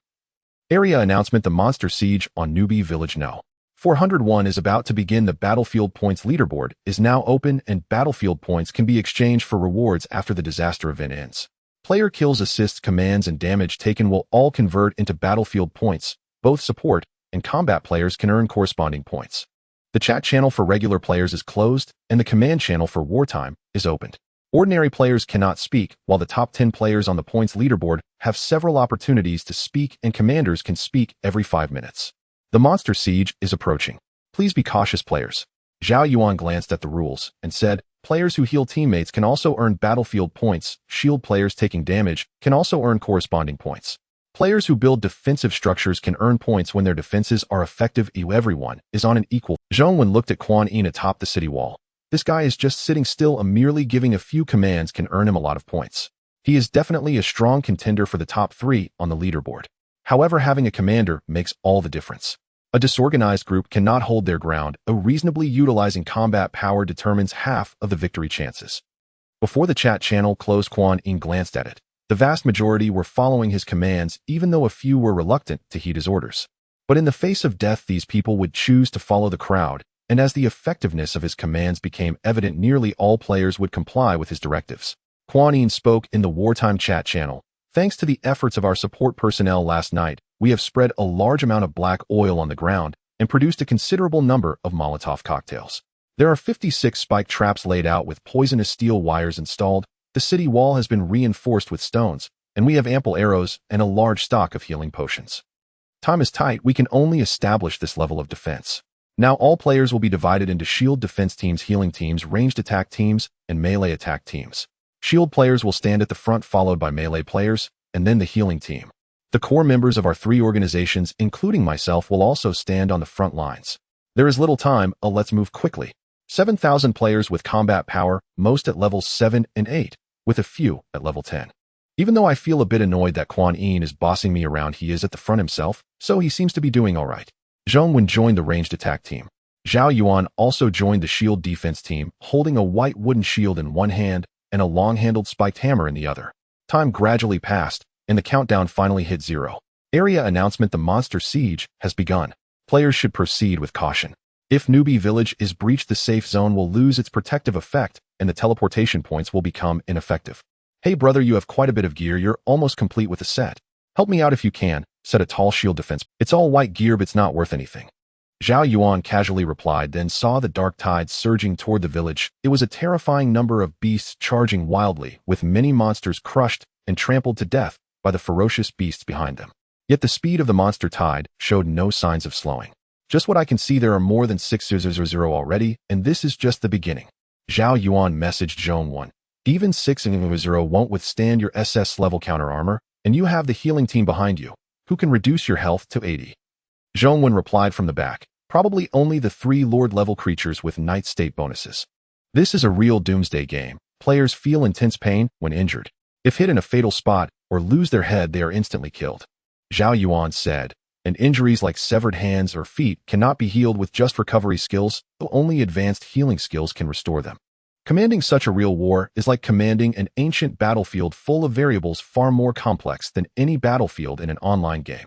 Area announcement: the monster siege on Newbie Village No. 401 is about to begin. The battlefield points leaderboard is now open, and battlefield points can be exchanged for rewards after the disaster event ends. Player kills, assists, commands, and damage taken will all convert into battlefield points, Both support and combat players can earn corresponding points. The chat channel for regular players is closed, and the command channel for wartime is opened. Ordinary players cannot speak, while the top 10 players on the points leaderboard have several opportunities to speak, and commanders can speak every 5 minutes. The monster siege is approaching. Please be cautious, players. Zhao Yuan glanced at the rules and said, players who heal teammates can also earn battlefield points. Shield players taking damage can also earn corresponding points. Players who build defensive structures can earn points when their defenses are effective. Everyone is on an equal. Zhao Yuan looked at Quan Yin atop the city wall. This guy is just sitting still, and merely giving a few commands can earn him a lot of points. He is definitely a strong contender for the top 3 on the leaderboard. However, having a commander makes all the difference. A disorganized group cannot hold their ground. Reasonably utilizing combat power determines half of the victory chances. Before the chat channel closed, Quan Yin glanced at it. The vast majority were following his commands, even though a few were reluctant to heed his orders. But in the face of death, these people would choose to follow the crowd, and as the effectiveness of his commands became evident, nearly all players would comply with his directives. Quan Yin spoke in the wartime chat channel. Thanks to the efforts of our support personnel last night, we have spread a large amount of black oil on the ground and produced a considerable number of Molotov cocktails. There are 56 spike traps laid out with poisonous steel wires installed. The city wall has been reinforced with stones, and we have ample arrows and a large stock of healing potions. Time is tight. We can only establish this level of defense. Now all players will be divided into shield defense teams, healing teams, ranged attack teams, and melee attack teams. Shield players will stand at the front, followed by melee players, and then the healing team. The core members of our 3 organizations, including myself, will also stand on the front lines. There is little time, let's move quickly. 7,000 players with combat power, most at levels 7 and 8, with a few at level 10. Even though I feel a bit annoyed that Quan Yin is bossing me around, he is at the front himself, so he seems to be doing alright. Zhao Yuan joined the ranged attack team. Zhao Yuan also joined the shield defense team, holding a white wooden shield in one hand and a long-handled spiked hammer in the other. Time gradually passed, and the countdown finally hit 0. Area announcement: the monster siege has begun. Players should proceed with caution. If newbie village is breached, the safe zone will lose its protective effect, and the teleportation points will become ineffective. Hey brother, you have quite a bit of gear. You're almost complete with the set. Help me out if you can, said a tall shield defense. It's all white gear, but it's not worth anything. Zhao Yuan casually replied, then saw the dark tide surging toward the village. It was a terrifying number of beasts charging wildly, with many monsters crushed and trampled to death by the ferocious beasts behind them. Yet the speed of the monster tide showed no signs of slowing. Just what I can see, there are more than 600 already, and this is just the beginning. Zhao Yuan messaged Zhao Yuan. Even 600 won't withstand your SS level counter armor, and you have the healing team behind you, who can reduce your health to 80. Zhao Yuan replied from the back. Probably only the 3 Lord-level creatures with night state bonuses. This is a real doomsday game. Players feel intense pain when injured. If hit in a fatal spot or lose their head, they are instantly killed. Zhao Yuan said, and injuries like severed hands or feet cannot be healed with just recovery skills, though only advanced healing skills can restore them. Commanding such a real war is like commanding an ancient battlefield full of variables, far more complex than any battlefield in an online game.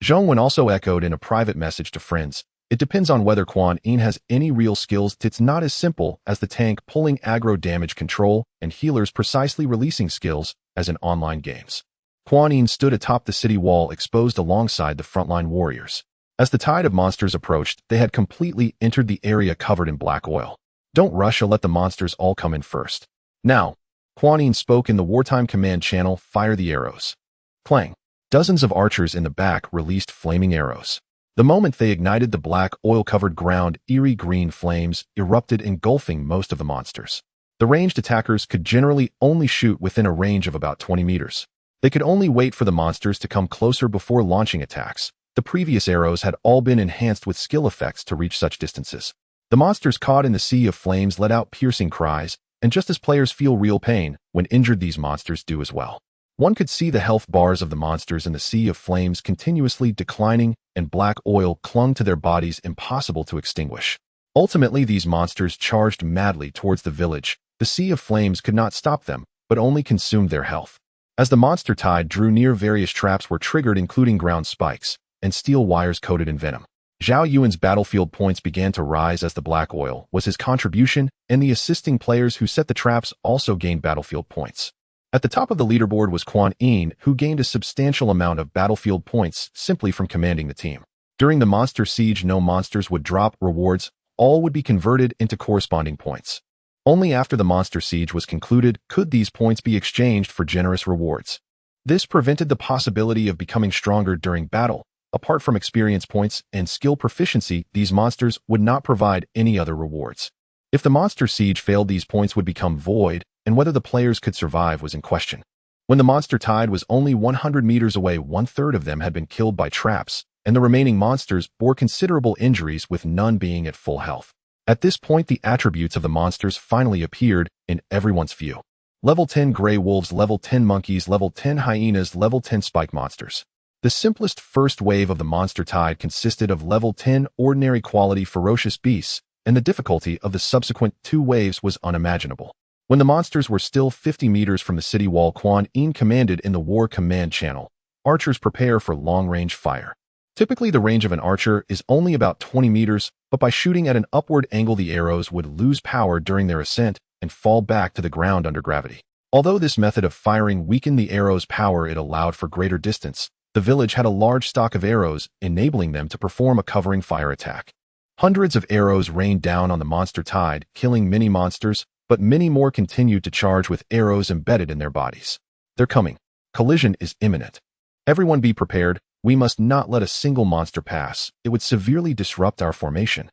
Zhao Yuan also echoed in a private message to friends. It depends on whether Quan Yin has any real skills. It's not as simple as the tank pulling aggro damage control and healers precisely releasing skills as in online games. Quan Yin stood atop the city wall, exposed alongside the frontline warriors. As the tide of monsters approached, they had completely entered the area covered in black oil. Don't rush, or let the monsters all come in first. Now, Quan Yin spoke in the wartime command channel. Fire the arrows. Clang. Dozens of archers in the back released flaming arrows. The moment they ignited the black oil-covered ground, eerie green flames erupted, engulfing most of the monsters. The ranged attackers could generally only shoot within a range of about 20 meters. They could only wait for the monsters to come closer before launching attacks. The previous arrows had all been enhanced with skill effects to reach such distances. The monsters caught in the sea of flames let out piercing cries, and just as players feel real pain when injured, these monsters do as well. One could see the health bars of the monsters in the sea of flames continuously declining, and black oil clung to their bodies, impossible to extinguish. Ultimately, these monsters charged madly towards the village. The sea of flames could not stop them, but only consumed their health. As the monster tide drew near, various traps were triggered, including ground spikes and steel wires coated in venom. Zhao Yuan's battlefield points began to rise as the black oil was his contribution, and the assisting players who set the traps also gained battlefield points. At the top of the leaderboard was Quan Yin, who gained a substantial amount of battlefield points simply from commanding the team. During the monster siege, no monsters would drop rewards, all would be converted into corresponding points. Only after the monster siege was concluded could these points be exchanged for generous rewards. This prevented the possibility of becoming stronger during battle. Apart from experience points and skill proficiency, these monsters would not provide any other rewards. If the monster siege failed, these points would become void, and whether the players could survive was in question. When the monster tide was only 100 meters away, 1/3 of them had been killed by traps, and the remaining monsters bore considerable injuries, with none being at full health. At this point, the attributes of the monsters finally appeared in everyone's view. Level 10 gray wolves, level 10 monkeys, level 10 hyenas, level 10 spike monsters. The simplest first wave of the monster tide consisted of level 10 ordinary quality ferocious beasts, and the difficulty of the subsequent 2 waves was unimaginable. When the monsters were still 50 meters from the city wall, Quan Yin commanded in the war command channel, "Archers, prepare for long-range fire." Typically, the range of an archer is only about 20 meters, but by shooting at an upward angle, the arrows would lose power during their ascent and fall back to the ground under gravity. Although this method of firing weakened the arrow's power, it allowed for greater distance. The village had a large stock of arrows, enabling them to perform a covering fire attack. Hundreds of arrows rained down on the monster tide, killing many monsters, but many more continued to charge with arrows embedded in their bodies. They're coming. Collision is imminent. Everyone be prepared. We must not let a single monster pass. It would severely disrupt our formation.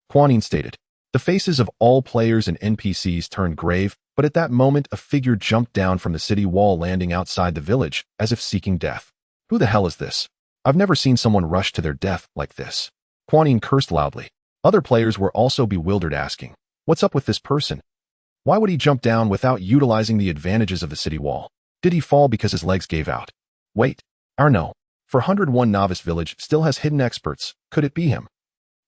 Quan Yin stated. The faces of all players and NPCs turned grave, but at that moment a figure jumped down from the city wall, landing outside the village, as if seeking death. Who the hell is this? I've never seen someone rush to their death like this. Quan Yin cursed loudly. Other players were also bewildered, asking, "What's up with this person? Why would he jump down without utilizing the advantages of the city wall? Did he fall because his legs gave out? Wait, no. For 101 Novice Village still has hidden experts. Could it be him?"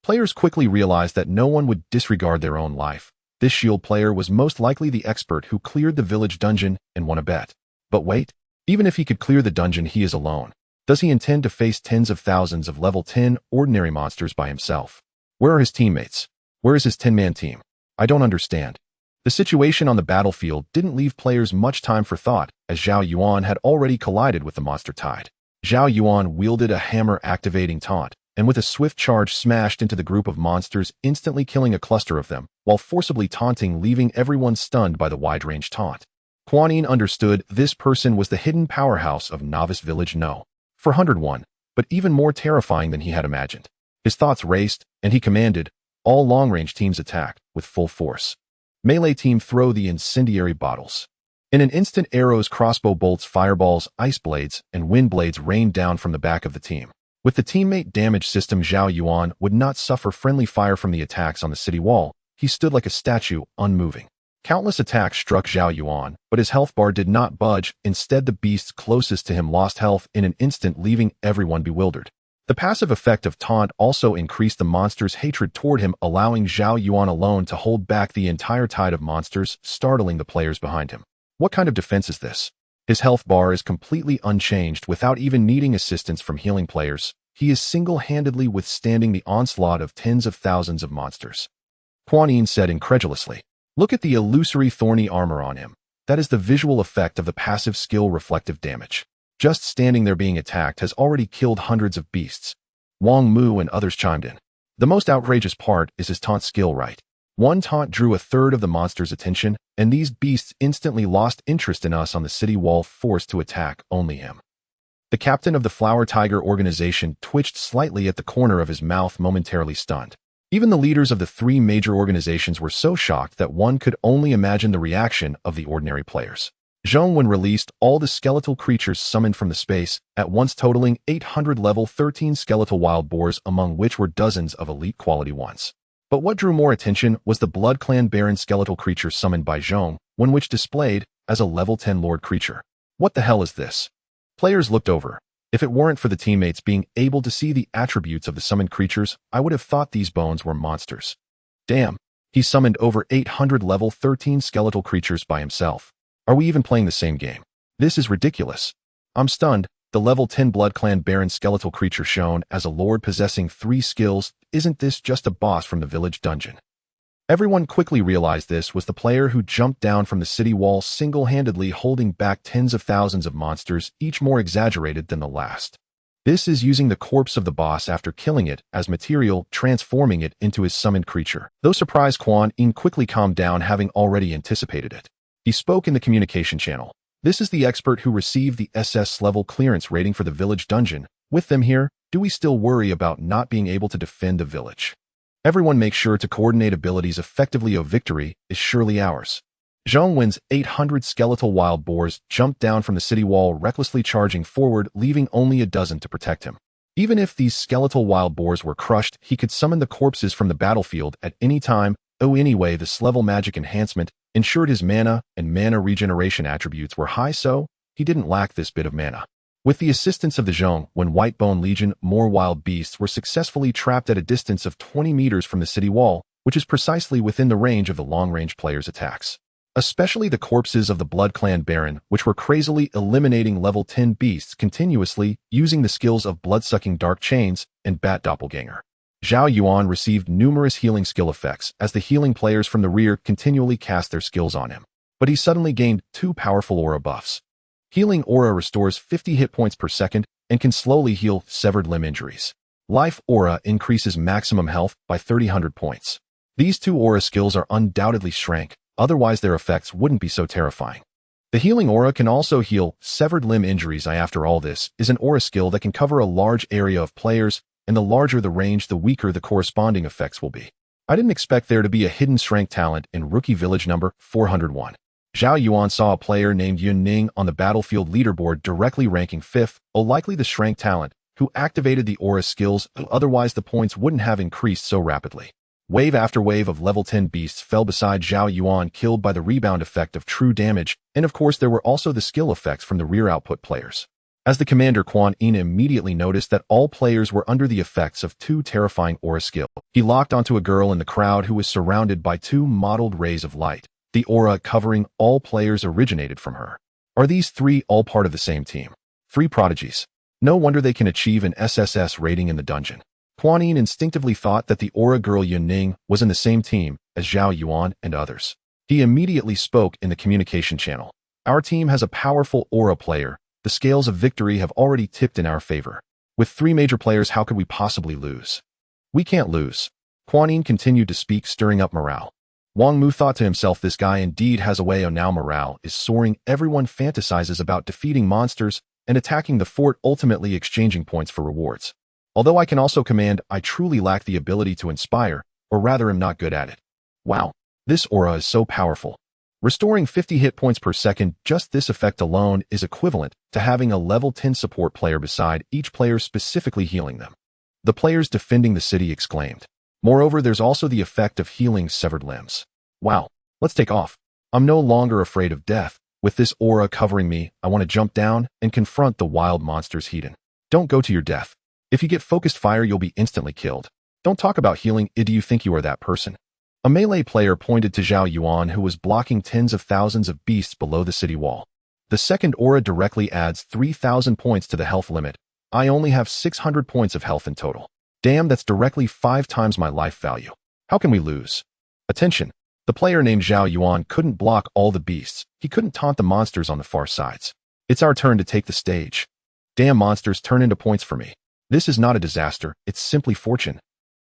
Players quickly realized that no one would disregard their own life. This shield player was most likely the expert who cleared the village dungeon and won a bet. But wait, even if he could clear the dungeon, he is alone. Does he intend to face tens of thousands of level 10 ordinary monsters by himself? Where are his teammates? Where is his 10-man team? I don't understand. The situation on the battlefield didn't leave players much time for thought, as Zhao Yuan had already collided with the monster tide. Zhao Yuan wielded a hammer-activating taunt, and with a swift charge smashed into the group of monsters, instantly killing a cluster of them, while forcibly taunting, leaving everyone stunned by the wide-range taunt. Quan Yin understood this person was the hidden powerhouse of Novice Village. No. For 101, but even more terrifying than he had imagined. His thoughts raced, and he commanded, "All long-range teams attack, with full force. Melee team, throw the incendiary bottles." In an instant, arrows, crossbow bolts, fireballs, ice blades, and wind blades rained down from the back of the team. With the teammate damage system, Zhao Yuan would not suffer friendly fire from the attacks on the city wall. He stood like a statue, unmoving. Countless attacks struck Zhao Yuan, but his health bar did not budge. Instead, the beasts closest to him lost health in an instant, leaving everyone bewildered. The passive effect of taunt also increased the monster's hatred toward him, allowing Zhao Yuan alone to hold back the entire tide of monsters, startling the players behind him. What kind of defense is this? His health bar is completely unchanged. Without even needing assistance from healing players, he is single-handedly withstanding the onslaught of tens of thousands of monsters. Quan Yin said incredulously, "Look at the illusory thorny armor on him. That is the visual effect of the passive skill reflective damage. Just standing there being attacked has already killed hundreds of beasts." Wang Mu and others chimed in. The most outrageous part is his taunt skill, right? One taunt drew 1/3 of the monster's attention, and these beasts instantly lost interest in us on the city wall, forced to attack only him. The captain of the Flower Tiger organization twitched slightly at the corner of his mouth, momentarily stunned. Even the leaders of the 3 major organizations were so shocked that one could only imagine the reaction of the ordinary players. Zhong Wen released all the skeletal creatures summoned from the space, at once totaling 800 level 13 skeletal wild boars, among which were dozens of elite quality ones. But what drew more attention was the Blood Clan Baron skeletal creature summoned by Zhong Wen, which displayed as a level 10 Lord creature. What the hell is this? Players looked over. If it weren't for the teammates being able to see the attributes of the summoned creatures, I would have thought these bones were monsters. Damn, he summoned over 800 level 13 skeletal creatures by himself. Are we even playing the same game? This is ridiculous. I'm stunned. The level 10 Blood Clan Baron skeletal creature shown as a lord possessing 3 skills. Isn't this just a boss from the village dungeon? Everyone quickly realized this was the player who jumped down from the city wall single-handedly, holding back tens of thousands of monsters, each more exaggerated than the last. This is using the corpse of the boss after killing it as material, transforming it into his summoned creature. Though surprised, Quan Yin quickly calmed down, having already anticipated it. He spoke in the communication channel. This is the expert who received the SS level clearance rating for the village dungeon. With them here, do we still worry about not being able to defend the village? Everyone make sure to coordinate abilities effectively. A victory is surely ours. Zhao Yuan's 800 skeletal wild boars jumped down from the city wall, recklessly charging forward, leaving only a dozen to protect him. Even if these skeletal wild boars were crushed, he could summon the corpses from the battlefield at any time. Anyway, this level magic enhancement ensured his mana and mana regeneration attributes were high, so he didn't lack this bit of mana. With the assistance of the Zhong, when Whitebone Legion, more wild beasts were successfully trapped at a distance of 20 meters from the city wall, which is precisely within the range of the long-range player's attacks. Especially the corpses of the Blood Clan Baron, which were crazily eliminating level 10 beasts continuously, using the skills of Blood-Sucking Dark Chains and Bat Doppelganger. Zhao Yuan received numerous healing skill effects as the healing players from the rear continually cast their skills on him. But he suddenly gained 2 powerful aura buffs. Healing Aura restores 50 hit points per second and can slowly heal severed limb injuries. Life Aura increases maximum health by 300 points. These 2 aura skills are undoubtedly SSS-Rank, otherwise their effects wouldn't be so terrifying. The Healing Aura can also heal severed limb injuries. After all, this is an aura skill that can cover a large area of players, and the larger the range, the weaker the corresponding effects will be. I didn't expect there to be a hidden SSS-Rank talent in Rookie Village number 401. Zhao Yuan saw a player named Yun Ning on the battlefield leaderboard directly ranking 5th, likely the SSS-Rank talent, who activated the aura skills, otherwise the points wouldn't have increased so rapidly. Wave after wave of level 10 beasts fell beside Zhao Yuan, killed by the rebound effect of true damage, and of course there were also the skill effects from the rear output players. As the commander, Quan Yin immediately noticed that all players were under the effects of 2 terrifying aura skills. He locked onto a girl in the crowd who was surrounded by 2 mottled rays of light. The aura covering all players originated from her. Are these 3 all part of the same team? 3 prodigies. No wonder they can achieve an SSS rating in the dungeon. Quan Yin instinctively thought that the aura girl Yun Ning was in the same team as Zhao Yuan and others. He immediately spoke in the communication channel. Our team has a powerful aura player. The scales of victory have already tipped in our favor. With 3 major players, how could we possibly lose? We can't lose. Quan Yin continued to speak, stirring up morale. Wang Mu thought to himself, this guy indeed has a way. Now morale is soaring. Everyone fantasizes about defeating monsters and attacking the fort, ultimately exchanging points for rewards. Although I can also command, I truly lack the ability to inspire, or rather am not good at it. Wow, this aura is so powerful. Restoring 50 hit points per second, just this effect alone is equivalent to having a level 10 support player beside each player specifically healing them. The players defending the city exclaimed. Moreover, there's also the effect of healing severed limbs. Wow, let's take off. I'm no longer afraid of death. With this aura covering me, I want to jump down and confront the wild monsters hidden. Don't go to your death. If you get focused fire, you'll be instantly killed. Don't talk about healing. Do you think you are that person? A melee player pointed to Zhao Yuan, who was blocking tens of thousands of beasts below the city wall. The second aura directly adds 3,000 points to the health limit. I only have 600 points of health in total. Damn, that's directly 5 times my life value. How can we lose? Attention! The player named Zhao Yuan couldn't block all the beasts. He couldn't taunt the monsters on the far sides. It's our turn to take the stage. Damn, monsters turn into points for me. This is not a disaster, it's simply fortune.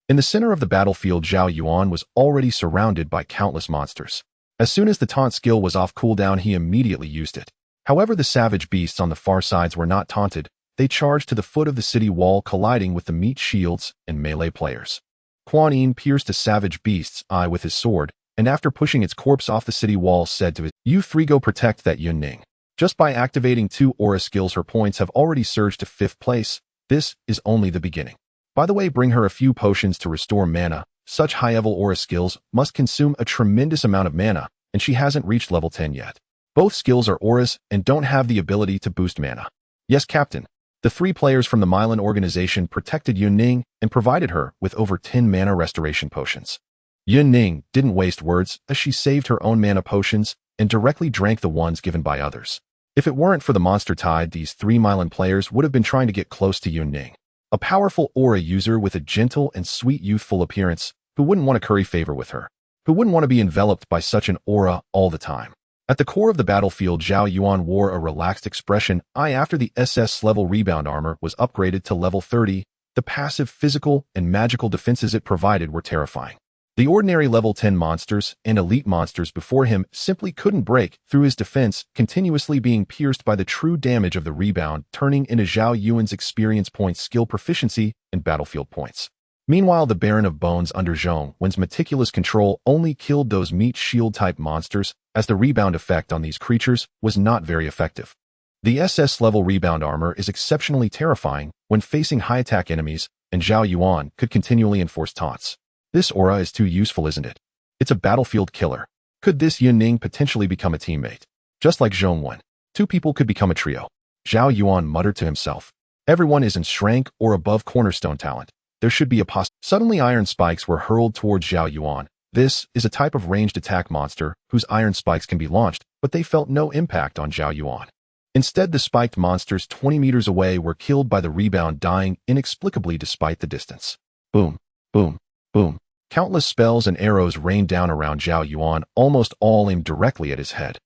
In the center of the battlefield, Zhao Yuan was already surrounded by countless monsters. As soon as the taunt skill was off cooldown, he immediately used it. However, the savage beasts on the far sides were not taunted. They charged to the foot of the city wall, colliding with the meat shields and melee players. Quan Yin pierced a savage beast's eye with his sword, and after pushing its corpse off the city wall, said to it, "You 3 go protect that Yun Ning." Just by activating 2 aura skills, her points have already surged to 5th place. This is only the beginning. By the way, bring her a few potions to restore mana. Such high-level aura skills must consume a tremendous amount of mana, and she hasn't reached level 10 yet. Both skills are auras and don't have the ability to boost mana. Yes, Captain. The 3 players from the Milan organization protected Yun Ning and provided her with over 10 mana restoration potions. Yun Ning didn't waste words, as she saved her own mana potions and directly drank the ones given by others. If it weren't for the monster tide, these 3 Milan players would have been trying to get close to Yun Ning. A powerful aura user with a gentle and sweet youthful appearance who wouldn't want to curry favor with her. Who wouldn't want to be enveloped by such an aura all the time? At the core of the battlefield, Zhao Yuan wore a relaxed expression. After the SS level rebound armor was upgraded to level 30, the passive physical and magical defenses it provided were terrifying. The ordinary level 10 monsters and elite monsters before him simply couldn't break through his defense, continuously being pierced by the true damage of the rebound, turning into Zhao Yuan's experience points, skill proficiency, and battlefield points. Meanwhile, the Baron of Bones under Zhao Yuan's meticulous control only killed those meat shield-type monsters, as the rebound effect on these creatures was not very effective. The SS level rebound armor is exceptionally terrifying when facing high-attack enemies, and Zhao Yuan could continually enforce taunts. This aura is too useful, isn't it? It's a battlefield killer. Could this Yunning potentially become a teammate? Just like Zhao Yuan, two people could become a trio. Zhao Yuan muttered to himself. Everyone is in SSS-Rank or above cornerstone talent. There should be a Suddenly iron spikes were hurled towards Zhao Yuan. This is a type of ranged attack monster whose iron spikes can be launched, but they felt no impact on Zhao Yuan. Instead, the spiked monsters 20 meters away were killed by the rebound, dying inexplicably despite the distance. Boom, boom, boom. Countless spells and arrows rained down around Zhao Yuan, almost all aimed directly at his head.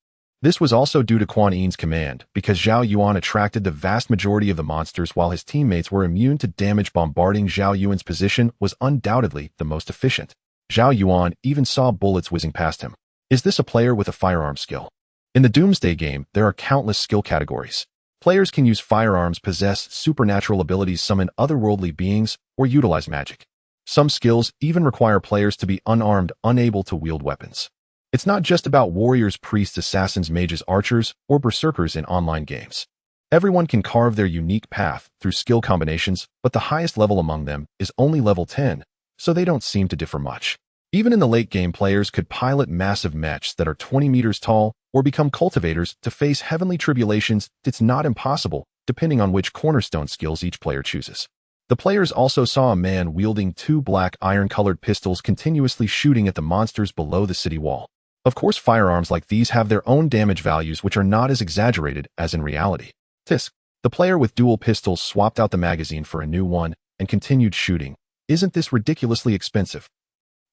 This was also due to Quan Yin's command, because Zhao Yuan attracted the vast majority of the monsters while his teammates were immune to damage. Bombarding Zhao Yuan's position was undoubtedly the most efficient. Zhao Yuan even saw bullets whizzing past him. Is this a player with a firearm skill? In the Doomsday game, there are countless skill categories. Players can use firearms, possess supernatural abilities, summon otherworldly beings, or utilize magic. Some skills even require players to be unarmed, unable to wield weapons. It's not just about warriors, priests, assassins, mages, archers, or berserkers in online games. Everyone can carve their unique path through skill combinations, but the highest level among them is only level 10, so they don't seem to differ much. Even in the late game, players could pilot massive mechs that are 20 meters tall or become cultivators to face heavenly tribulations. It's not impossible, depending on which cornerstone skills each player chooses. The players also saw a man wielding two black iron-colored pistols continuously shooting at the monsters below the city wall. Of course, firearms like these have their own damage values, which are not as exaggerated as in reality. Tisk. The player with dual pistols swapped out the magazine for a new one and continued shooting. Isn't this ridiculously expensive?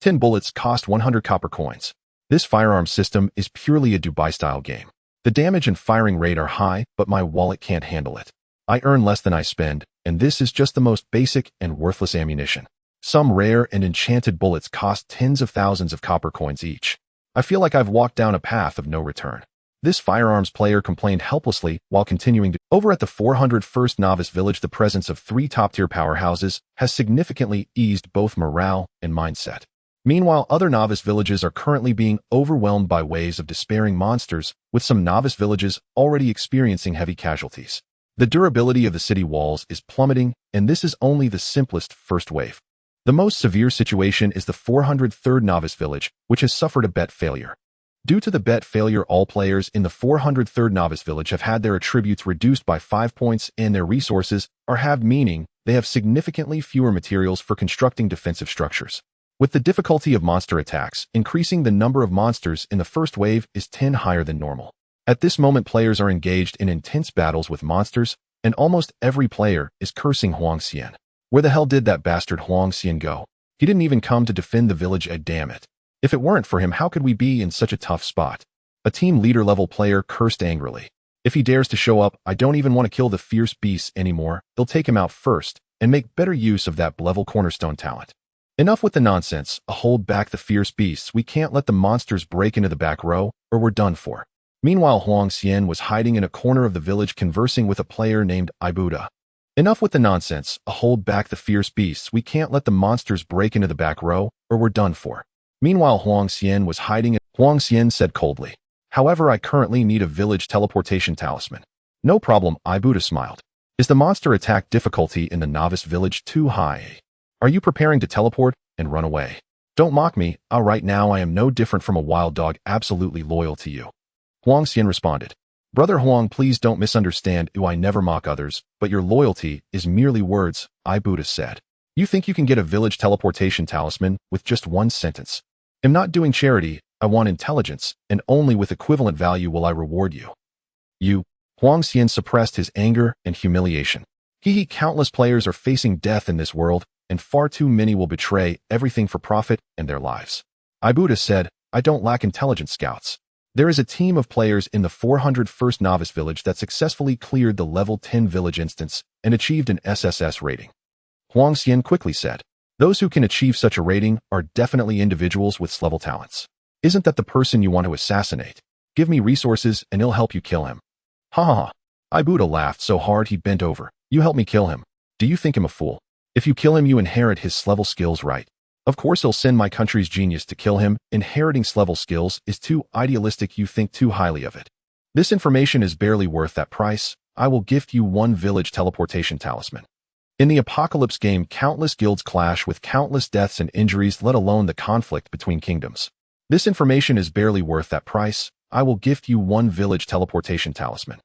10 bullets cost 100 copper coins. This firearm system is purely a Dubai-style game. The damage and firing rate are high, but my wallet can't handle it. I earn less than I spend, and this is just the most basic and worthless ammunition. Some rare and enchanted bullets cost tens of thousands of copper coins each. I feel like I've walked down a path of no return. This firearms player complained helplessly while continuing to. Over at the 401st Novice Village, the presence of 3 top-tier powerhouses has significantly eased both morale and mindset. Meanwhile, other novice villages are currently being overwhelmed by waves of despairing monsters, with some novice villages already experiencing heavy casualties. The durability of the city walls is plummeting, and this is only the simplest first wave. The most severe situation is the 403rd Novice Village, which has suffered a bet failure. Due to the bet failure, all players in the 403rd Novice Village have had their attributes reduced by 5 points, and their resources are halved, meaning they have significantly fewer materials for constructing defensive structures. With the difficulty of monster attacks increasing, the number of monsters in the first wave is 10 higher than normal. At this moment, players are engaged in intense battles with monsters, and almost every player is cursing Huang Xian. Where the hell did that bastard Huang Xian go? He didn't even come to defend the village, damn it. If it weren't for him, how could we be in such a tough spot? A team leader level player cursed angrily. If he dares to show up, I don't even want to kill the fierce beasts anymore. They'll take him out first and make better use of that level cornerstone talent. Enough with the nonsense. Hold back the fierce beasts. We can't let the monsters break into the back row, or we're done for. Meanwhile, Huang Xian was hiding in a corner of the village conversing with a player named Ibuda. Enough with the nonsense. Hold back the fierce beasts. We can't let the monsters break into the back row, or we're done for. Meanwhile, Huang Xian was hiding. Huang Xian said coldly. However, I currently need a village teleportation talisman. No problem, Ibuda smiled. Is the monster attack difficulty in the novice village too high? Are you preparing to teleport and run away? Don't mock me. Right now I am no different from a wild dog, absolutely loyal to you. Huang Xian responded. Brother Huang, please don't misunderstand. I never mock others, but your loyalty is merely words, Ibuda said. You think you can get a village teleportation talisman with just one sentence? I'm not doing charity, I want intelligence, and only with equivalent value will I reward you. Huang Xian suppressed his anger and humiliation. Countless players are facing death in this world, and far too many will betray everything for profit and their lives. Ibuta said, I don't lack intelligent scouts. There is a team of players in the 401st Novice Village that successfully cleared the level 10 village instance and achieved an SSS rating. Huang Xian quickly said, those who can achieve such a rating are definitely individuals with S-level talents. Isn't that the person you want to assassinate? Give me resources and I'll help you kill him. Ha ha ha. Ibuta laughed so hard he bent over. You help me kill him. Do you think him a fool? If you kill him you inherit his S-level skills, right? Of course I'll send my country's genius to kill him. Inheriting S-level skills is too idealistic, you think too highly of it. This information is barely worth that price. I will gift you one village teleportation talisman. In the apocalypse game, countless guilds clash with countless deaths and injuries, let alone the conflict between kingdoms. This information is barely worth that price. I will gift you one village teleportation talisman.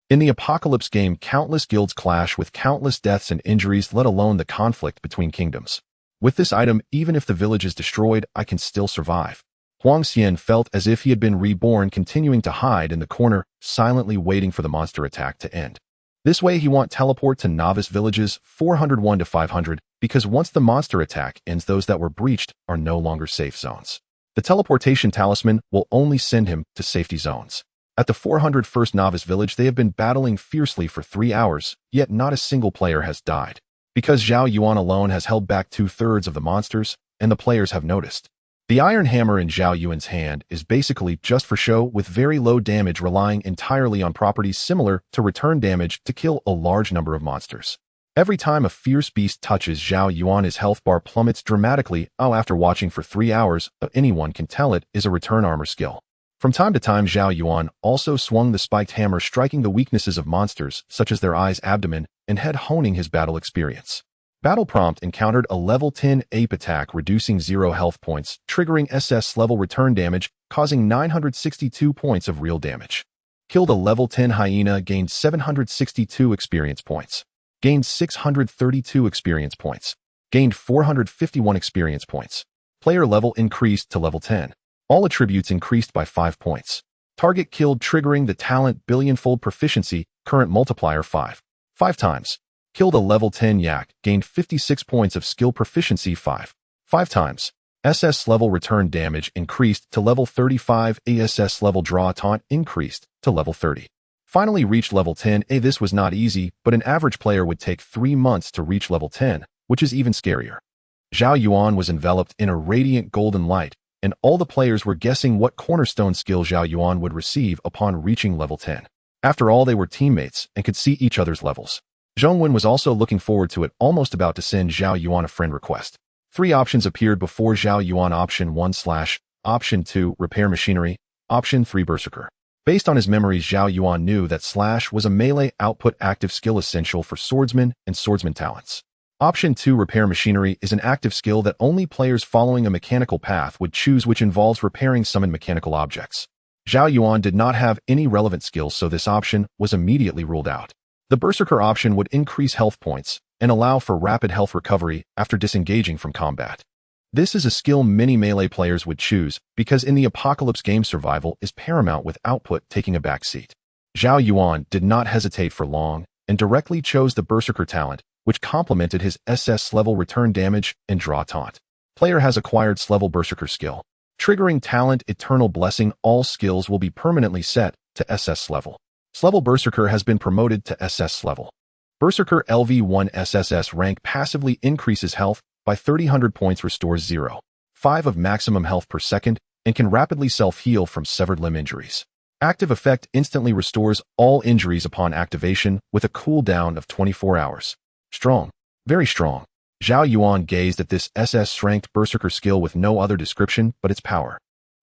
In the apocalypse game, countless guilds clash with countless deaths and injuries, let alone the conflict between kingdoms. With this item, even if the village is destroyed, I can still survive. Huang Xian felt as if he had been reborn, continuing to hide in the corner, silently waiting for the monster attack to end. This way he want teleport to novice villages 401 to 500, because once the monster attack ends, those that were breached are no longer safe zones. The teleportation talisman will only send him to safety zones. At the 401st Novice Village, they have been battling fiercely for 3 hours, yet not a single player has died. Because Zhao Yuan alone has held back 2/3 of the monsters, and the players have noticed. The iron hammer in Zhao Yuan's hand is basically just for show, with very low damage, relying entirely on properties similar to return damage to kill a large number of monsters. Every time a fierce beast touches Zhao Yuan, his health bar plummets dramatically. After watching for 3 hours, anyone can tell it is a return armor skill. From time to time, Zhao Yuan also swung the spiked hammer, striking the weaknesses of monsters, such as their eyes, abdomen, and head, honing his battle experience. Battle prompt encountered a level 10 ape attack, reducing 0 health points, triggering SS level return damage, causing 962 points of real damage. Killed a level 10 hyena, gained 762 experience points. Gained 632 experience points. Gained 451 experience points. Player level increased to level 10. All attributes increased by 5 points. Target killed, triggering the talent billionfold proficiency, current multiplier 5 times. Killed a level 10 yak, gained 56 points of skill proficiency 5 times. SS level return damage increased to level 35. ASS level draw taunt increased to level 30. Finally reached level 10. This was not easy, but an average player would take 3 months to reach level 10, which is even scarier. Zhao Yuan was enveloped in a radiant golden light, and all the players were guessing what cornerstone skill Zhao Yuan would receive upon reaching level 10. After all, they were teammates and could see each other's levels. Zhongwen was also looking forward to it, almost about to send Zhao Yuan a friend request. 3 options appeared before Zhao Yuan: Option 1 /, Option 2 Repair Machinery, Option 3 Berserker. Based on his memories, Zhao Yuan knew that / was a melee output active skill essential for swordsman and swordsman talents. Option 2 Repair Machinery is an active skill that only players following a mechanical path would choose, which involves repairing summoned mechanical objects. Zhao Yuan did not have any relevant skills, so this option was immediately ruled out. The Berserker option would increase health points and allow for rapid health recovery after disengaging from combat. This is a skill many melee players would choose, because in the apocalypse game, survival is paramount, with output taking a backseat. Zhao Yuan did not hesitate for long and directly chose the Berserker talent, which complemented his SS level return damage and draw taunt. Player has acquired S-level Berserker skill. Triggering talent Eternal Blessing, all skills will be permanently set to SS level. S-level Berserker has been promoted to SS level. Berserker LV1 SSS-Rank passively increases health by 300 points, restores 0.5 of maximum health per second, and can rapidly self-heal from severed limb injuries. Active effect instantly restores all injuries upon activation with a cooldown of 24 hours. Strong. Very strong. Zhao Yuan gazed at this SS-ranked Berserker skill with no other description but its power.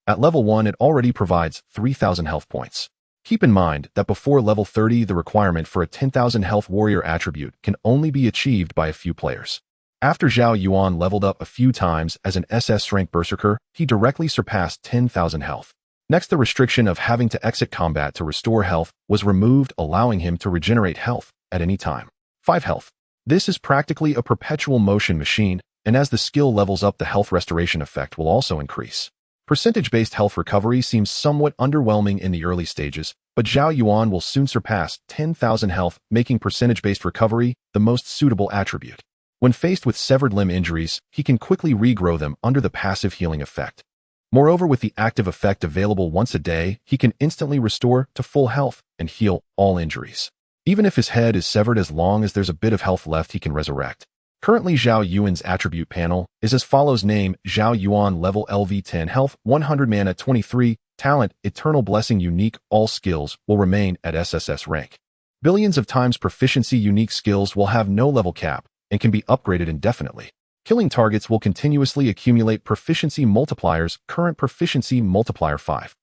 At level 1, it already provides 3,000 health points. Keep in mind that before level 30, the requirement for a 10,000 health warrior attribute can only be achieved by a few players. After Zhao Yuan leveled up a few times as an SS-rank Berserker, he directly surpassed 10,000 health. Next, the restriction of having to exit combat to restore health was removed, allowing him to regenerate health at any time. 5 health. This is practically a perpetual motion machine, and as the skill levels up, the health restoration effect will also increase. Percentage-based health recovery seems somewhat underwhelming in the early stages, but Zhao Yuan will soon surpass 10,000 health, making percentage-based recovery the most suitable attribute. When faced with severed limb injuries, he can quickly regrow them under the passive healing effect. Moreover, with the active effect available once a day, he can instantly restore to full health and heal all injuries. Even if his head is severed, as long as there's a bit of health left, he can resurrect. Currently, Zhao Yuan's attribute panel is as follows: name, Zhao Yuan, level LV10, health, 100, mana, 23, talent, eternal blessing, unique, all skills will remain at SSS rank. Billions of times proficiency, unique skills will have no level cap and can be upgraded indefinitely. Killing targets will continuously accumulate proficiency multipliers, current proficiency multiplier 5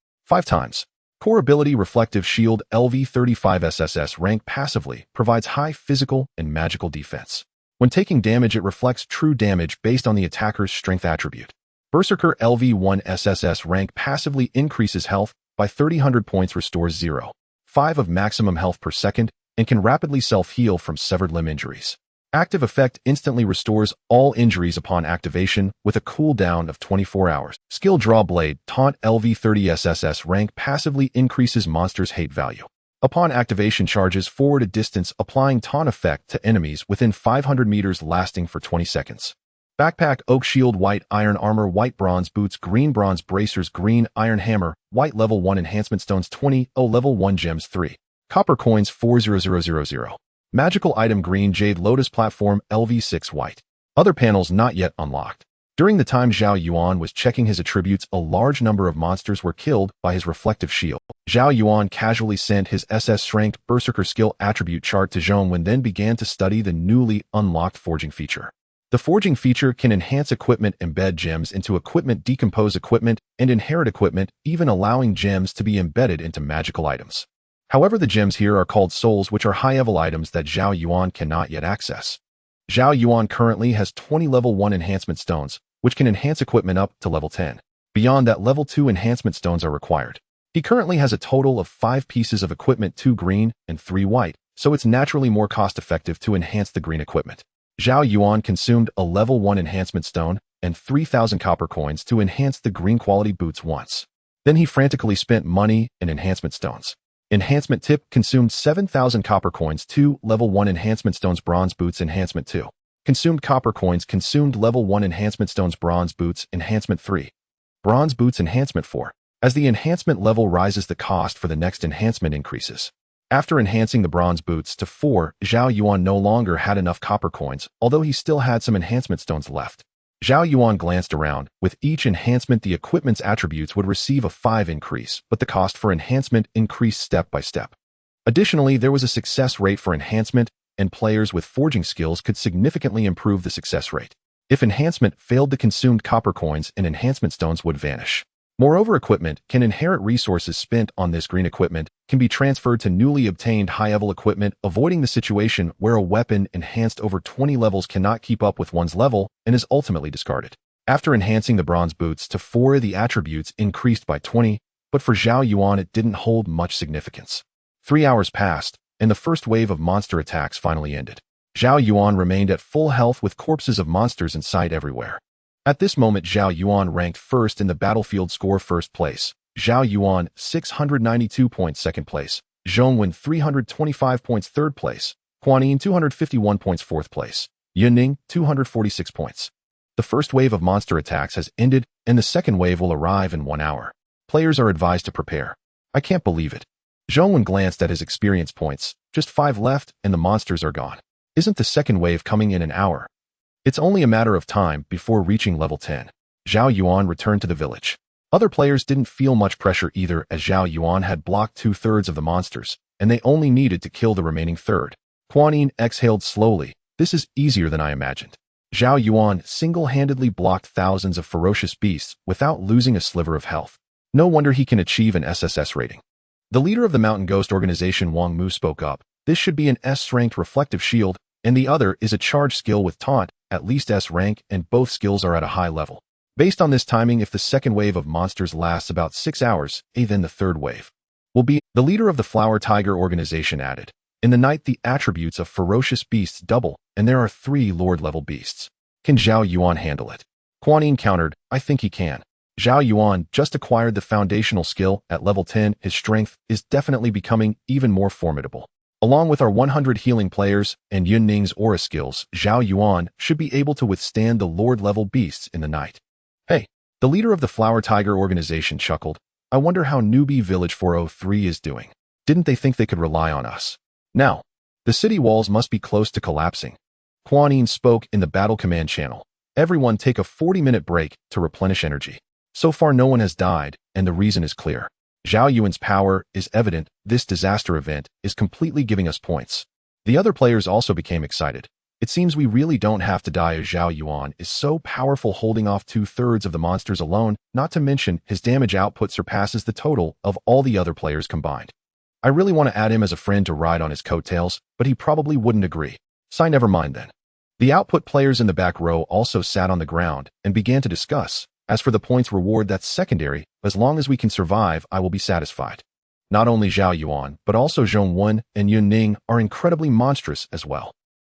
times. Core ability, reflective shield, LV35, SSS rank, passively provides high physical and magical defense. When taking damage, it reflects true damage based on the attacker's strength attribute. Berserker, LV1, SSS rank, passively increases health by 300 points, restores 0.5 of maximum health per second, and can rapidly self-heal from severed limb injuries. Active effect, instantly restores all injuries upon activation with a cooldown of 24 hours. Skill, draw blade, taunt, LV30, SSS rank, passively increases monster's hate value. Upon activation, charges forward a distance, applying taunt effect to enemies within 500 meters, lasting for 20 seconds. Backpack, oak shield, white iron armor, white bronze boots, green bronze bracers, green iron hammer, white level 1 enhancement stones 20, level 1 gems 3. Copper coins 40000. Magical item, green jade lotus platform, LV6 white. Other panels not yet unlocked. During the time Zhao Yuan was checking his attributes, a large number of monsters were killed by his reflective shield. Zhao Yuan casually sent his SS-Rank Berserker skill attribute chart to Zhao Yuan, then began to study the newly unlocked forging feature. The forging feature can enhance equipment, embed gems into equipment, decompose equipment, and inherit equipment, even allowing gems to be embedded into magical items. However, the gems here are called souls, which are high-level items that Zhao Yuan cannot yet access. Zhao Yuan currently has 20 level 1 enhancement stones, which can enhance equipment up to level 10. Beyond that, level 2 enhancement stones are required. He currently has a total of 5 pieces of equipment, 2 green and 3 white, so it's naturally more cost-effective to enhance the green equipment. Zhao Yuan consumed a level 1 enhancement stone and 3,000 copper coins to enhance the green quality boots once. Then he frantically spent money and enhancement stones. Enhancement tip, consumed 7,000 copper coins, 2 level 1 enhancement stones, bronze boots enhancement 2. Consumed copper coins, consumed level 1 enhancement stones, bronze boots enhancement 3. Bronze boots enhancement 4. As the enhancement level rises, the cost for the next enhancement increases. After enhancing the bronze boots to 4, Zhao Yuan no longer had enough copper coins, although he still had some enhancement stones left. Zhao Yuan glanced around. With each enhancement, the equipment's attributes would receive a 5 increase, but the cost for enhancement increased step by step. Additionally, there was a success rate for enhancement, and players with forging skills could significantly improve the success rate. If enhancement failed, the consumed copper coins and enhancement stones would vanish. Moreover, equipment can inherit. Resources spent on this green equipment can be transferred to newly obtained high-level equipment, avoiding the situation where a weapon enhanced over 20 levels cannot keep up with one's level and is ultimately discarded. After enhancing the bronze boots to 4, the attributes increased by 20, but for Zhao Yuan it didn't hold much significance. 3 hours passed, and the first wave of monster attacks finally ended. Zhao Yuan remained at full health with corpses of monsters in sight everywhere. At this moment, Zhao Yuan ranked first in the battlefield score, first place. Zhao Yuan, 692 points, second place. Zhong Wen, 325 points, third place. Quan Yin, 251 points, fourth place. Yunning, 246 points. The first wave of monster attacks has ended, and the second wave will arrive in 1 hour. Players are advised to prepare. I can't believe it. Zhong Wen glanced at his experience points. Just 5 left, and the monsters are gone. Isn't the second wave coming in an hour? It's only a matter of time before reaching level 10. Zhao Yuan returned to the village. Other players didn't feel much pressure either, as Zhao Yuan had blocked 2/3 of the monsters, and they only needed to kill the remaining third. Quan Yin exhaled slowly. This is easier than I imagined. Zhao Yuan single-handedly blocked thousands of ferocious beasts without losing a sliver of health. No wonder he can achieve an SSS rating. The leader of the Mountain Ghost organization, Wang Mu, spoke up. This should be an S-ranked reflective shield, and the other is a charge skill with taunt, at least S rank, and both skills are at a high level. Based on this timing, if the second wave of monsters lasts about 6 hours, then the third wave will be. The leader of the Flower Tiger organization added. In the night, the attributes of ferocious beasts double, and there are 3 Lord-level beasts. Can Zhao Yuan handle it? Quan Yin countered, I think he can. Zhao Yuan just acquired the foundational skill at level 10. His strength is definitely becoming even more formidable. Along with our 100 healing players and Yunning's aura skills, Zhao Yuan should be able to withstand the Lord-level beasts in the night. Hey, The leader of the Flower Tiger organization chuckled. I wonder how newbie Village 403 is doing. Didn't they think they could rely on us? Now, the city walls must be close to collapsing. Kuan Yin spoke in the battle command channel. Everyone take a 40-minute break to replenish energy. So far no one has died, and the reason is clear. Zhao Yuan's power is evident. This disaster event is completely giving us points. The other players also became excited. It seems we really don't have to die as Zhao Yuan is so powerful, holding off 2/3 of the monsters alone, not to mention his damage output surpasses the total of all the other players combined. I really want to add him as a friend to ride on his coattails, but he probably wouldn't agree. So never mind then. The output players in the back row also sat on the ground and began to discuss. As for the points reward, that's secondary. As long as we can survive, I will be satisfied. Not only Zhao Yuan, but also Zhong Wen and Yun Ning are incredibly monstrous as well.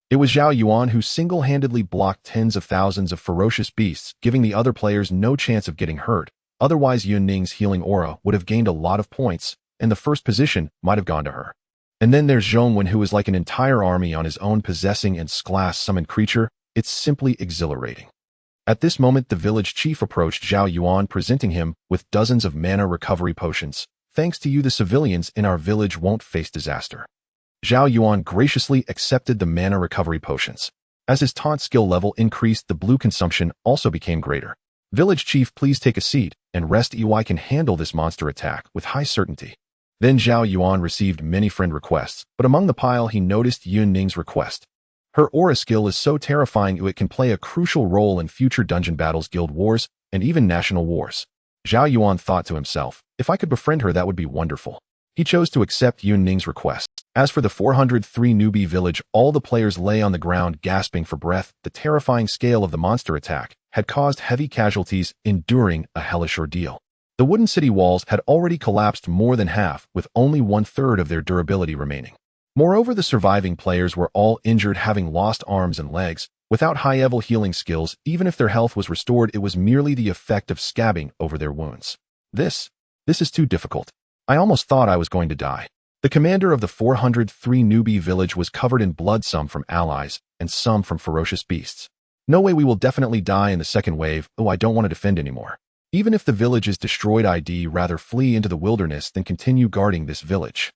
It was Zhao Yuan who single-handedly blocked tens of thousands of ferocious beasts, giving the other players no chance of getting hurt. Otherwise, Yun Ning's healing aura would have gained a lot of points, and the first position might have gone to her. And then there's Zhong Wen, who is like an entire army on his own, possessing and class summoned creature. It's simply exhilarating. At this moment, the village chief approached Zhao Yuan, presenting him with dozens of mana recovery potions. Thanks to you, the civilians in our village won't face disaster. Zhao Yuan graciously accepted the mana recovery potions. As his taunt skill level increased, the blue consumption also became greater. Village chief, please take a seat and rest. EY can handle this monster attack with high certainty. Then Zhao Yuan received many friend requests, but among the pile he noticed Yun Ning's request. Her aura skill is so terrifying it can play a crucial role in future dungeon battles, guild wars, and even national wars. Zhao Yuan thought to himself, if I could befriend her, that would be wonderful. He chose to accept Yun Ning's request. As for the 403 newbie village, all the players lay on the ground gasping for breath. The terrifying scale of the monster attack had caused heavy casualties, enduring a hellish ordeal. The wooden city walls had already collapsed more than half, with only 1/3 of their durability remaining. Moreover, the surviving players were all injured, having lost arms and legs. Without high-level healing skills, even if their health was restored, it was merely the effect of scabbing over their wounds. This is too difficult. I almost thought I was going to die. The commander of the 403 newbie village was covered in blood, some from allies and some from ferocious beasts. No way, we will definitely die in the second wave. Oh, I don't want to defend anymore. Even if the village is destroyed, I'd rather flee into the wilderness than continue guarding this village.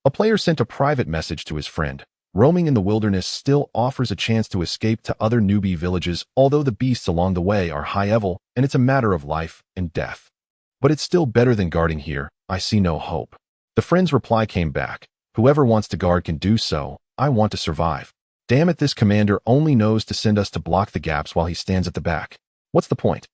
A player sent a private message to his friend. Roaming in the wilderness still offers a chance to escape to other newbie villages, although the beasts along the way are high level and it's a matter of life and death. But it's still better than guarding here. I see no hope. The friend's reply came back. Whoever wants to guard can do so. I want to survive. Damn it, this commander only knows to send us to block the gaps while he stands at the back. What's the point?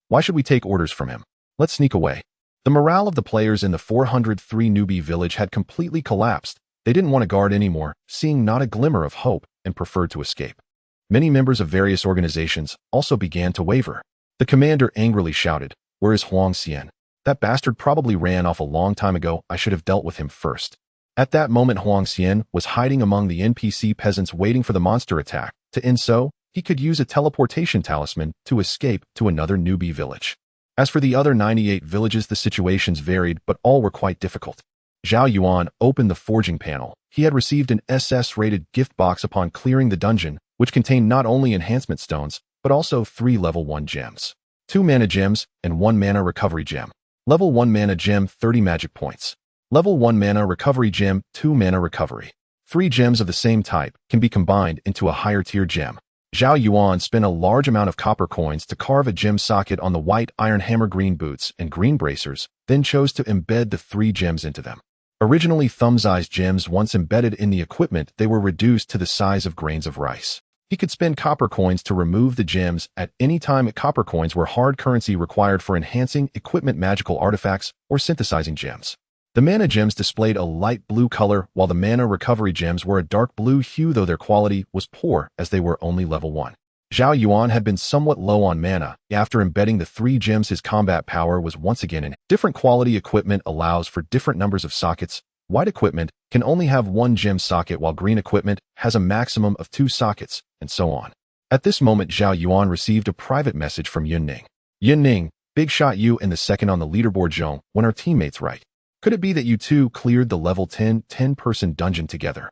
Why should we take orders from him? Let's sneak away. The morale of the players in the 403 newbie village had completely collapsed. They didn't want to guard anymore, seeing not a glimmer of hope, and preferred to escape. Many members of various organizations also began to waver. The commander angrily shouted, "Where is Huang Xian? That bastard probably ran off a long time ago. I should have dealt with him first." At that moment, Huang Xian was hiding among the NPC peasants, waiting for the monster attack to end so he could use a teleportation talisman to escape to another newbie village. As for the other 98 villages, the situations varied, but all were quite difficult. Zhao Yuan opened the forging panel. He had received an SS-rated gift box upon clearing the dungeon, which contained not only enhancement stones, but also 3 level 1 gems, 2 mana gems, and 1 mana recovery gem. Level 1 mana gem, 30 magic points. Level 1 mana recovery gem, 2 mana recovery. 3 gems of the same type can be combined into a higher tier gem. Zhao Yuan spent a large amount of copper coins to carve a gem socket on the white iron hammer, green boots, and green bracers, then chose to embed the 3 gems into them. Originally thumb-sized gems, once embedded in the equipment, they were reduced to the size of grains of rice. He could spend copper coins to remove the gems at any time. Copper coins were hard currency required for enhancing equipment, magical artifacts, or synthesizing gems. The mana gems displayed a light blue color, while the mana recovery gems were a dark blue hue, though their quality was poor as they were only level 1. Zhao Yuan had been somewhat low on mana. After embedding the 3 gems, his combat power was once again in. Different quality equipment allows for different numbers of sockets. White equipment can only have 1 gem socket, while green equipment has a maximum of 2 sockets, and so on. At this moment, Zhao Yuan received a private message from Yun Ning. "Yun Ning, big shot, you in the second on the leaderboard, Zhong, when our teammates right. Could it be that you two cleared the level 10-person dungeon together?"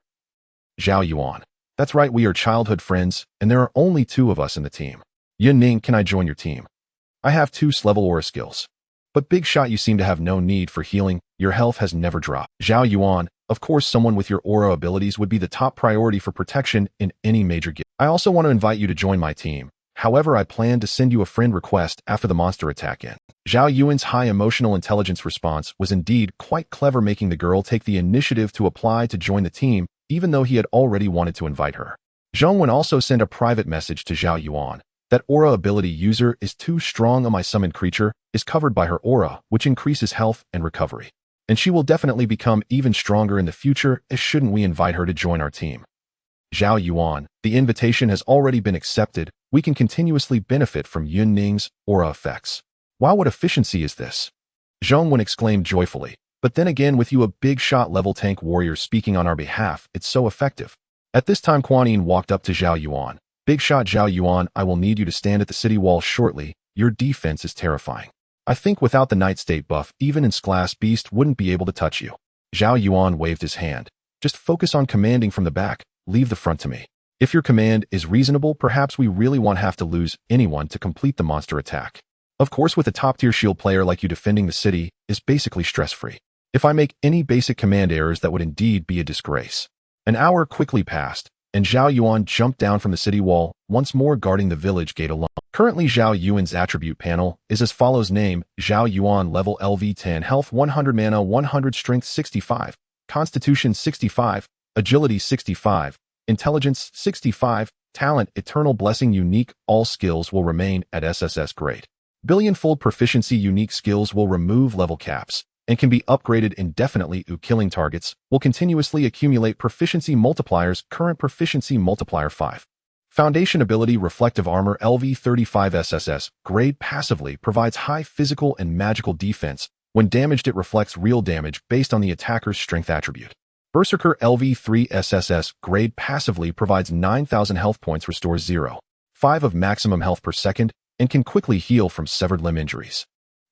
Zhao Yuan: "That's right, we are childhood friends, and there are only 2 of us in the team. Yun Ning, can I join your team?" I have 2 level aura skills. But Big Shot, you seem to have no need for healing. Your health has never dropped. Zhao Yuan, of course someone with your aura abilities would be the top priority for protection in any major guild. I also want to invite you to join my team. However, I plan to send you a friend request after the monster attack ends. Zhao Yuan's high emotional intelligence response was indeed quite clever, making the girl take the initiative to apply to join the team, even though he had already wanted to invite her. Zhao Yuan also sent a private message to Zhao Yuan. That aura ability user is too strong. My summoned creature is covered by her aura, which increases health and recovery. And she will definitely become even stronger in the future. Shouldn't we invite her to join our team? Zhao Yuan, the invitation has already been accepted. We can continuously benefit from Yun Ning's aura effects. Wow, what efficiency is this? Zhong Wen exclaimed joyfully. But then again, with you a Big Shot level tank warrior speaking on our behalf, it's so effective. At this time, Quan Yin walked up to Zhao Yuan. Big Shot Zhao Yuan, I will need you to stand at the city wall shortly. Your defense is terrifying. I think without the Night State buff, even Glass Beast wouldn't be able to touch you. Zhao Yuan waved his hand. Just focus on commanding from the back. Leave the front to me. If your command is reasonable, perhaps we really won't have to lose anyone to complete the monster attack. Of course, with a top-tier shield player like you, defending the city is basically stress-free. If I make any basic command errors, that would indeed be a disgrace. An hour quickly passed, and Zhao Yuan jumped down from the city wall, once more guarding the village gate alone. Currently, Zhao Yuan's attribute panel is as follows: name, Zhao Yuan, level LV10, health 100, mana 100, strength 65, constitution 65, agility 65, intelligence 65, talent eternal blessing unique. All skills will remain at SSS grade. Billionfold proficiency. Unique skills will remove level caps and can be upgraded indefinitely. Killing targets will continuously accumulate proficiency multipliers. Current proficiency multiplier 5. Foundation ability reflective armor LV35 SSS grade passively provides high physical and magical defense. When damaged, it reflects real damage based on the attacker's strength attribute. Berserker LV3 SSS grade passively provides 9,000 health points, restores 0.5 of maximum health per second, and can quickly heal from severed limb injuries.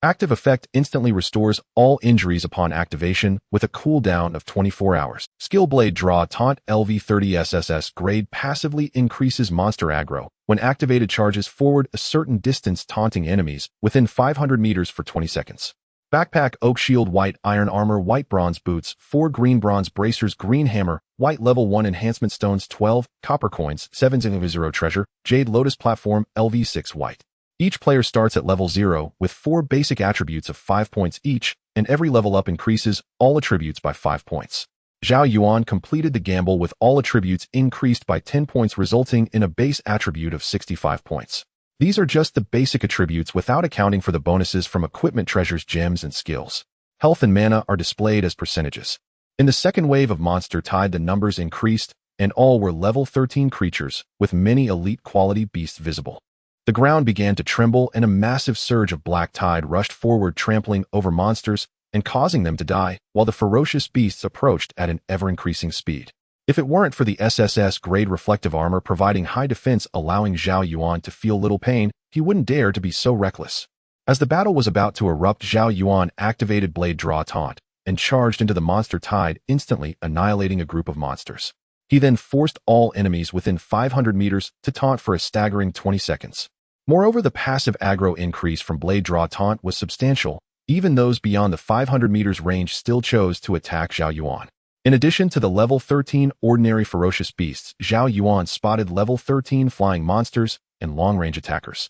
Active effect instantly restores all injuries upon activation with a cooldown of 24 hours. Skill Blade Draw Taunt LV30 SSS grade passively increases monster aggro. When activated, charges forward a certain distance, taunting enemies within 500 meters for 20 seconds. Backpack Oak Shield White Iron Armor White Bronze Boots 4 Green Bronze Bracers Green Hammer White Level 1 Enhancement Stones 12 Copper Coins 7 0 Treasure Jade Lotus Platform LV6 White. Each player starts at level 0 with 4 basic attributes of 5 points each, and every level up increases all attributes by 5 points. Zhao Yuan completed the gamble with all attributes increased by 10 points, resulting in a base attribute of 65 points. These are just the basic attributes without accounting for the bonuses from equipment, treasures, gems, and skills. Health and mana are displayed as percentages. In the second wave of Monster Tide, the numbers increased, and all were level 13 creatures, with many elite quality beasts visible. The ground began to tremble, and a massive surge of black tide rushed forward, trampling over monsters and causing them to die, while the ferocious beasts approached at an ever-increasing speed. If it weren't for the SSS grade reflective armor providing high defense, allowing Zhao Yuan to feel little pain, he wouldn't dare to be so reckless. As the battle was about to erupt, Zhao Yuan activated Blade Draw Taunt and charged into the monster tide, instantly annihilating a group of monsters. He then forced all enemies within 500 meters to taunt for a staggering 20 seconds. Moreover, the passive aggro increase from Blade Draw Taunt was substantial. Even those beyond the 500 meters range still chose to attack Zhao Yuan. In addition to the level 13 ordinary ferocious beasts, Zhao Yuan spotted level 13 flying monsters and long-range attackers.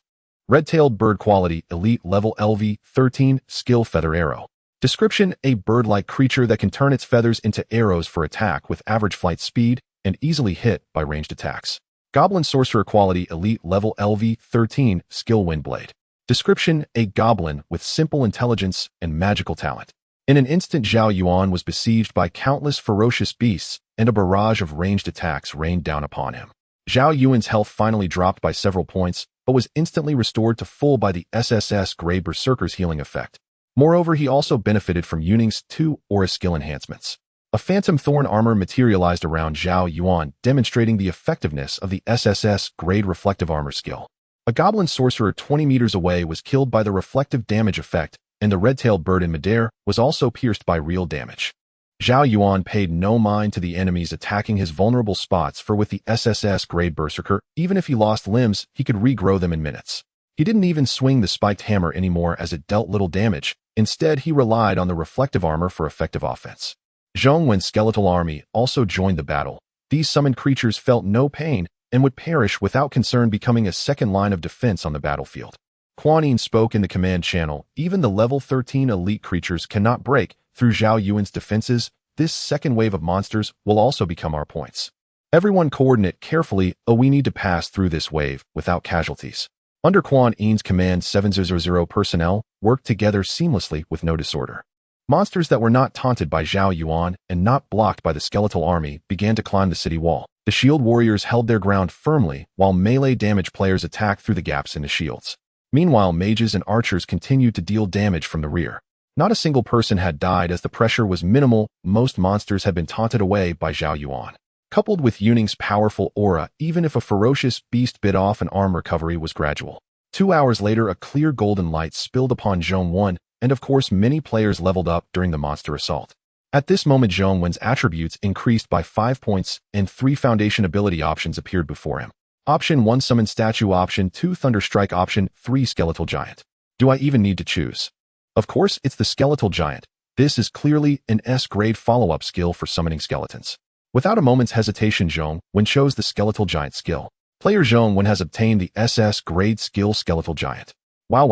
Red-tailed bird quality elite level LV 13 skill feather arrow. Description: a bird-like creature that can turn its feathers into arrows for attack with average flight speed and easily hit by ranged attacks. Goblin sorcerer quality elite level LV 13 skill windblade. Description: a goblin with simple intelligence and magical talent. In an instant, Zhao Yuan was besieged by countless ferocious beasts, and a barrage of ranged attacks rained down upon him. Zhao Yuan's health finally dropped by several points, but was instantly restored to full by the SSS grade Berserker's healing effect. Moreover, he also benefited from Yuning's 2 aura skill enhancements. A phantom Thorn Armor materialized around Zhao Yuan, demonstrating the effectiveness of the SSS grade reflective armor skill. A goblin sorcerer 20 meters away was killed by the reflective damage effect, and the red-tailed bird in midair was also pierced by real damage. Zhao Yuan paid no mind to the enemies attacking his vulnerable spots, for with the SSS grade Berserker, even if he lost limbs, he could regrow them in minutes. He didn't even swing the spiked hammer anymore as it dealt little damage. Instead, he relied on the reflective armor for effective offense. Zhao Yuan's skeletal army also joined the battle. These summoned creatures felt no pain and would perish without concern, becoming a second line of defense on the battlefield. Quan Yin spoke in the command channel. Even the level 13 elite creatures cannot break through Zhao Yuan's defenses. This second wave of monsters will also become our points. Everyone coordinate carefully. We need to pass through this wave without casualties. Under Quan Yin's command, 700 personnel worked together seamlessly with no disorder. Monsters that were not taunted by Zhao Yuan and not blocked by the skeletal army began to climb the city wall. The shield warriors held their ground firmly while melee damage players attacked through the gaps in the shields. Meanwhile, mages and archers continued to deal damage from the rear. Not a single person had died as the pressure was minimal. Most monsters had been taunted away by Zhao Yuan. Coupled with Yuning's powerful aura, even if a ferocious beast bit off, an arm recovery was gradual. 2 hours later, a clear golden light spilled upon Zhao Yuan, and of course many players leveled up during the monster assault. At this moment, Zhao Yuan's attributes increased by 5 points, and 3 foundation ability options appeared before him. Option 1 Summon Statue, Option 2 Thunder Strike, Option 3 Skeletal Giant. Do I even need to choose? Of course, it's the Skeletal Giant. This is clearly an S-grade follow-up skill for summoning skeletons. Without a moment's hesitation, Zhao Yuan chose the Skeletal Giant skill. Player Zhao Yuan has obtained the SS-grade skill Skeletal Giant. Wow.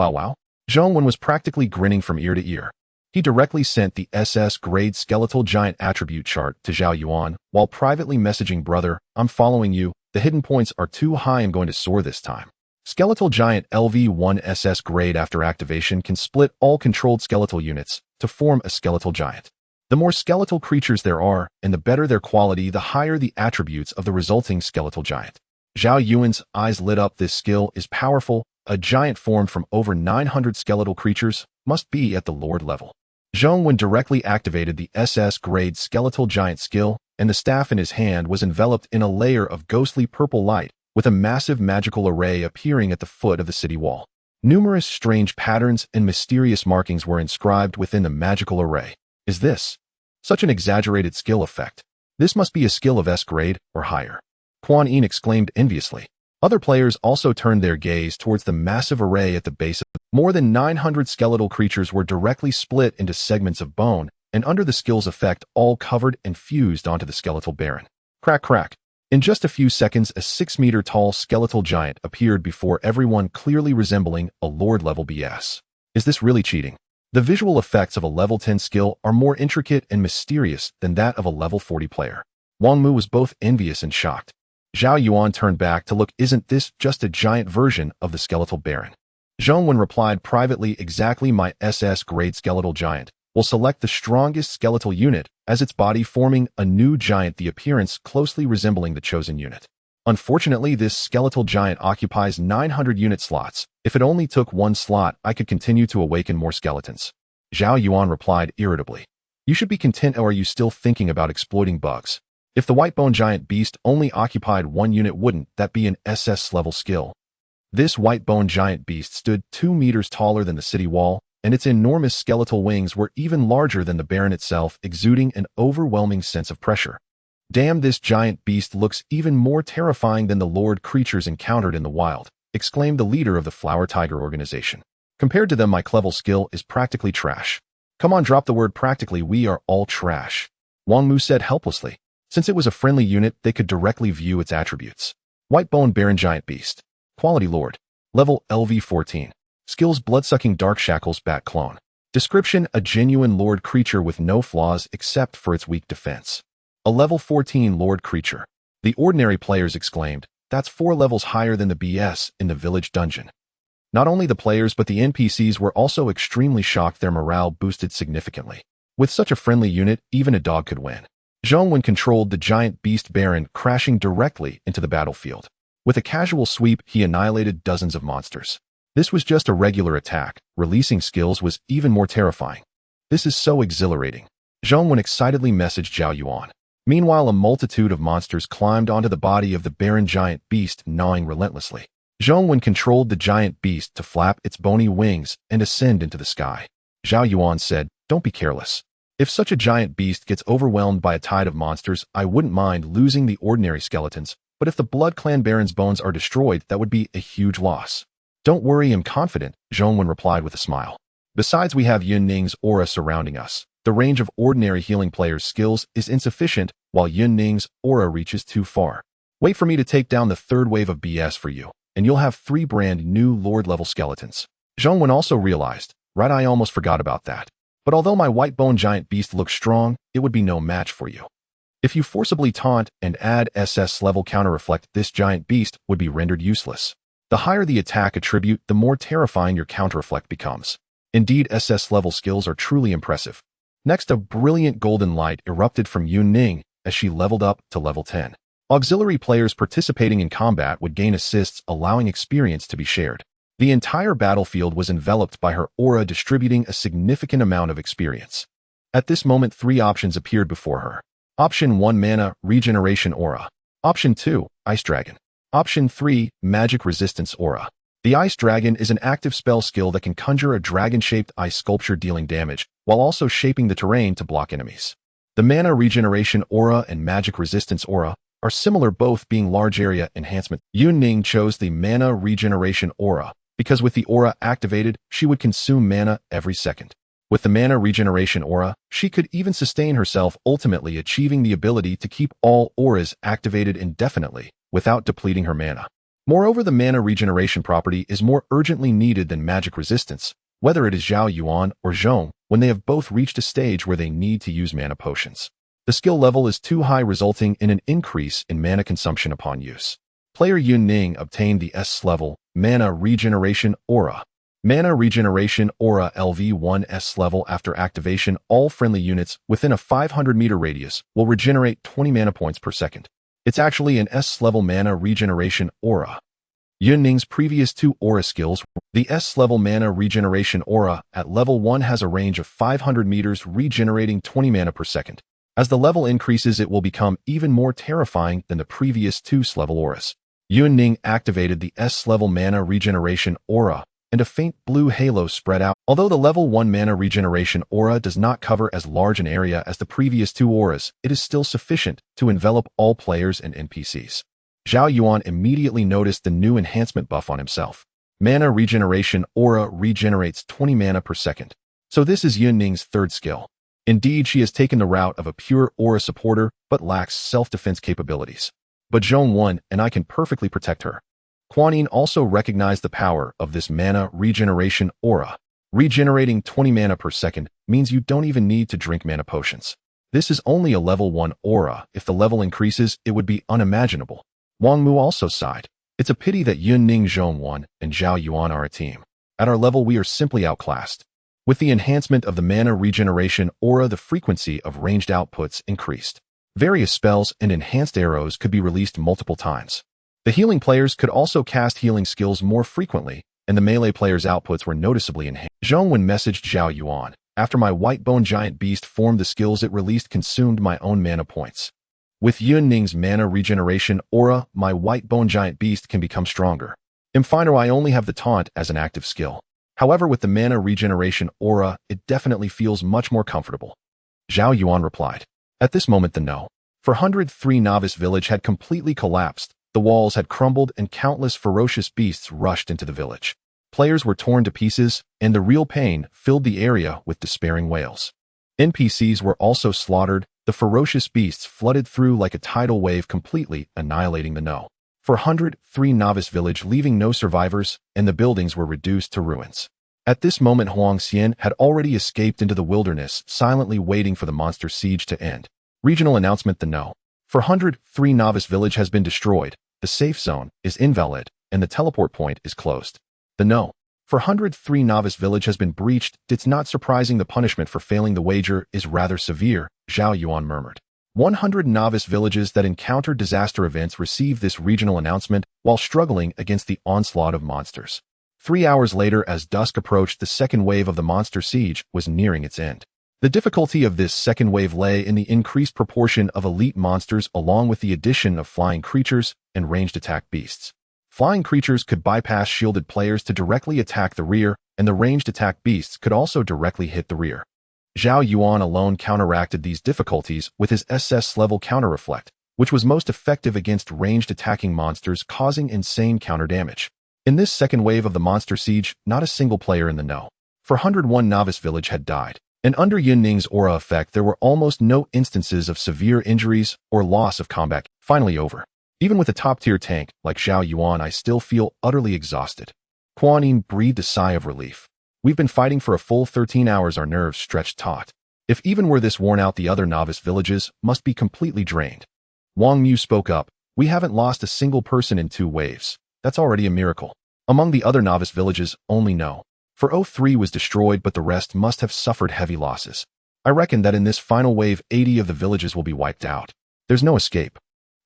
Zhao Yuan was practically grinning from ear to ear. He directly sent the SS-grade Skeletal Giant attribute chart to Zhao Yuan while privately messaging, "Brother, I'm following you. The hidden points are too high. I'm going to soar this time." Skeletal Giant LV1 SS grade after activation can split all controlled skeletal units to form a Skeletal Giant. The more skeletal creatures there are, and the better their quality, the higher the attributes of the resulting Skeletal Giant. Zhao Yuan's eyes lit up. This skill is powerful. A giant formed from over 900 skeletal creatures must be at the Lord level. Zhao Yuan directly activated the SS-grade Skeletal Giant skill, and the staff in his hand was enveloped in a layer of ghostly purple light, with a massive magical array appearing at the foot of the city wall. Numerous strange patterns and mysterious markings were inscribed within the magical array. Is this such an exaggerated skill effect? This must be a skill of S-grade or higher. Quan Yin exclaimed enviously. Other players also turned their gaze towards the massive array at the base. More than 900 skeletal creatures were directly split into segments of bone, and under the skill's effect, all covered and fused onto the skeletal baron. Crack, crack. In just a few seconds, a 6-meter-tall skeletal giant appeared before everyone, clearly resembling a Lord-level BS. Is this really cheating? The visual effects of a level 10 skill are more intricate and mysterious than that of a level 40 player. Wang Mu was both envious and shocked. Zhao Yuan turned back to look. Isn't this just a giant version of the skeletal baron? Zhao Yuan replied privately, exactly. My SS-grade skeletal giant will select the strongest skeletal unit as its body, forming a new giant, the appearance closely resembling the chosen unit. Unfortunately, this skeletal giant occupies 900 unit slots. If it only took one slot, I could continue to awaken more skeletons. Zhao Yuan replied irritably. You should be content, or are you still thinking about exploiting bugs? If the white-bone giant beast only occupied one unit, wouldn't that be an SS-level skill? This white-bone giant beast stood 2 meters taller than the city wall, and its enormous skeletal wings were even larger than the baron itself, exuding an overwhelming sense of pressure. Damn, this giant beast looks even more terrifying than the lord creatures encountered in the wild, exclaimed the leader of the Flower Tiger organization. Compared to them, my clevel skill is practically trash. Come on, drop the word practically. We are all trash. Wang Mu said helplessly. Since it was a friendly unit, they could directly view its attributes. White-bone Baron Giant Beast. Quality Lord. Level LV14. Skills Bloodsucking Dark Shackles Bat Clone. Description: a genuine Lord creature with no flaws except for its weak defense. A level 14 Lord creature. The ordinary players exclaimed, that's 4 levels higher than the BS in the village dungeon. Not only the players but the NPCs were also extremely shocked. Their morale boosted significantly. With such a friendly unit, even a dog could win. Zhao Yuan controlled the giant beast baron, crashing directly into the battlefield. With a casual sweep, he annihilated dozens of monsters. This was just a regular attack. Releasing skills was even more terrifying. This is so exhilarating. Zhao Yuan excitedly messaged Zhao Yuan. Meanwhile, a multitude of monsters climbed onto the body of the baron giant beast, gnawing relentlessly. Zhao Yuan controlled the giant beast to flap its bony wings and ascend into the sky. Zhao Yuan said, don't be careless. If such a giant beast gets overwhelmed by a tide of monsters, I wouldn't mind losing the ordinary skeletons, but if the Blood Clan Baron's bones are destroyed, that would be a huge loss. Don't worry, I'm confident, Zhao Yuan replied with a smile. Besides, we have Yun Ning's aura surrounding us. The range of ordinary healing players' skills is insufficient, while Yun Ning's aura reaches too far. Wait for me to take down the third wave of BS for you, and you'll have 3 brand new Lord-level skeletons. Zhao Yuan also realized, right, I almost forgot about that. But although my white bone giant beast looks strong, it would be no match for you. If you forcibly taunt and add SS level counter-reflect, this giant beast would be rendered useless. The higher the attack attribute, the more terrifying your counter-reflect becomes. Indeed, SS level skills are truly impressive. Next, a brilliant golden light erupted from Yun Ning as she leveled up to level 10. Auxiliary players participating in combat would gain assists, allowing experience to be shared. The entire battlefield was enveloped by her aura, distributing a significant amount of experience. At this moment, 3 options appeared before her. Option 1, Mana Regeneration Aura. Option 2, Ice Dragon. Option 3, Magic Resistance Aura. The Ice Dragon is an active spell skill that can conjure a dragon-shaped ice sculpture dealing damage, while also shaping the terrain to block enemies. The Mana Regeneration Aura and Magic Resistance Aura are similar, both being large area enhancement. Yun Ning chose the Mana Regeneration Aura because with the aura activated, she would consume mana every second. With the Mana Regeneration Aura, she could even sustain herself, ultimately achieving the ability to keep all auras activated indefinitely without depleting her mana. Moreover, the Mana Regeneration property is more urgently needed than Magic Resistance, whether it is Zhao Yuan or Zhong, when they have both reached a stage where they need to use mana potions. The skill level is too high, resulting in an increase in mana consumption upon use. Player Yun Ning obtained the S level Mana Regeneration Aura. Mana Regeneration Aura LV1 S level. After activation, all friendly units within a 500-meter radius will regenerate 20 mana points per second. It's actually an S level Mana Regeneration Aura. Yun Ning's previous 2 aura skills, the S level Mana Regeneration Aura at level 1 has a range of 500 meters, regenerating 20 mana per second. As the level increases, it will become even more terrifying than the previous 2 S-level auras. Yun Ning activated the S-level Mana Regeneration Aura, and a faint blue halo spread out. Although the level 1 Mana Regeneration Aura does not cover as large an area as the previous 2 auras, it is still sufficient to envelop all players and NPCs. Zhao Yuan immediately noticed the new enhancement buff on himself. Mana Regeneration Aura regenerates 20 mana per second. So this is Yun Ning's 3rd skill. Indeed, she has taken the route of a pure aura supporter, but lacks self-defense capabilities. But Zhong Yuan and I can perfectly protect her. Quan Yin also recognized the power of this Mana Regeneration Aura. Regenerating 20 mana per second means you don't even need to drink mana potions. This is only a level 1 aura. If the level increases, it would be unimaginable. Wang Mu also sighed. It's a pity that Yun Ning, Zhong Yuan, and Zhao Yuan are a team. At our level, we are simply outclassed. With the enhancement of the Mana Regeneration Aura, the frequency of ranged outputs increased. Various spells and enhanced arrows could be released multiple times. The healing players could also cast healing skills more frequently, and the melee players' outputs were noticeably enhanced. Zhong Yuan messaged Zhao Yuan. After my white bone giant beast formed, the skills it released consumed my own mana points. With Yun Ning's Mana Regeneration Aura, my white bone giant beast can become stronger. In final, I only have the taunt as an active skill. However, with the Mana Regeneration Aura, it definitely feels much more comfortable. Zhao Yuan replied. At this moment, the No. 403 Novice Village had completely collapsed, the walls had crumbled, and countless ferocious beasts rushed into the village. Players were torn to pieces, and the real pain filled the area with despairing wails. NPCs were also slaughtered. The ferocious beasts flooded through like a tidal wave, completely annihilating the No. 403 Novice Village, leaving no survivors, and the buildings were reduced to ruins. At this moment, Huang Xian had already escaped into the wilderness, silently waiting for the monster siege to end. Regional announcement: the No. 403 Novice Village has been destroyed, the safe zone is invalid, and the teleport point is closed. The No. 403 Novice Village has been breached. It's not surprising the punishment for failing the wager is rather severe, Zhao Yuan murmured. 100 novice villages that encountered disaster events received this regional announcement while struggling against the onslaught of monsters. 3 hours later, as dusk approached, the second wave of the monster siege was nearing its end. The difficulty of this second wave lay in the increased proportion of elite monsters along with the addition of flying creatures and ranged attack beasts. Flying creatures could bypass shielded players to directly attack the rear, and the ranged attack beasts could also directly hit the rear. Zhao Yuan alone counteracted these difficulties with his SS-level counter-reflect, which was most effective against ranged attacking monsters, causing insane counter damage. In this second wave of the monster siege, not a single player in the know. 401 Novice Village had died. And under Yunning's aura effect, there were almost no instances of severe injuries or loss of combat. Finally over. Even with a top-tier tank like Zhao Yuan, I still feel utterly exhausted. Kuan Yin breathed a sigh of relief. We've been fighting for a full 13 hours, our nerves stretched taut. If even we're this worn out, the other novice villages must be completely drained. Wang Mu spoke up. We haven't lost a single person in 2 waves. That's already a miracle. Among the other novice villages, only No. 403 was destroyed, but the rest must have suffered heavy losses. I reckon that in this final wave, 80 of the villages will be wiped out. There's no escape.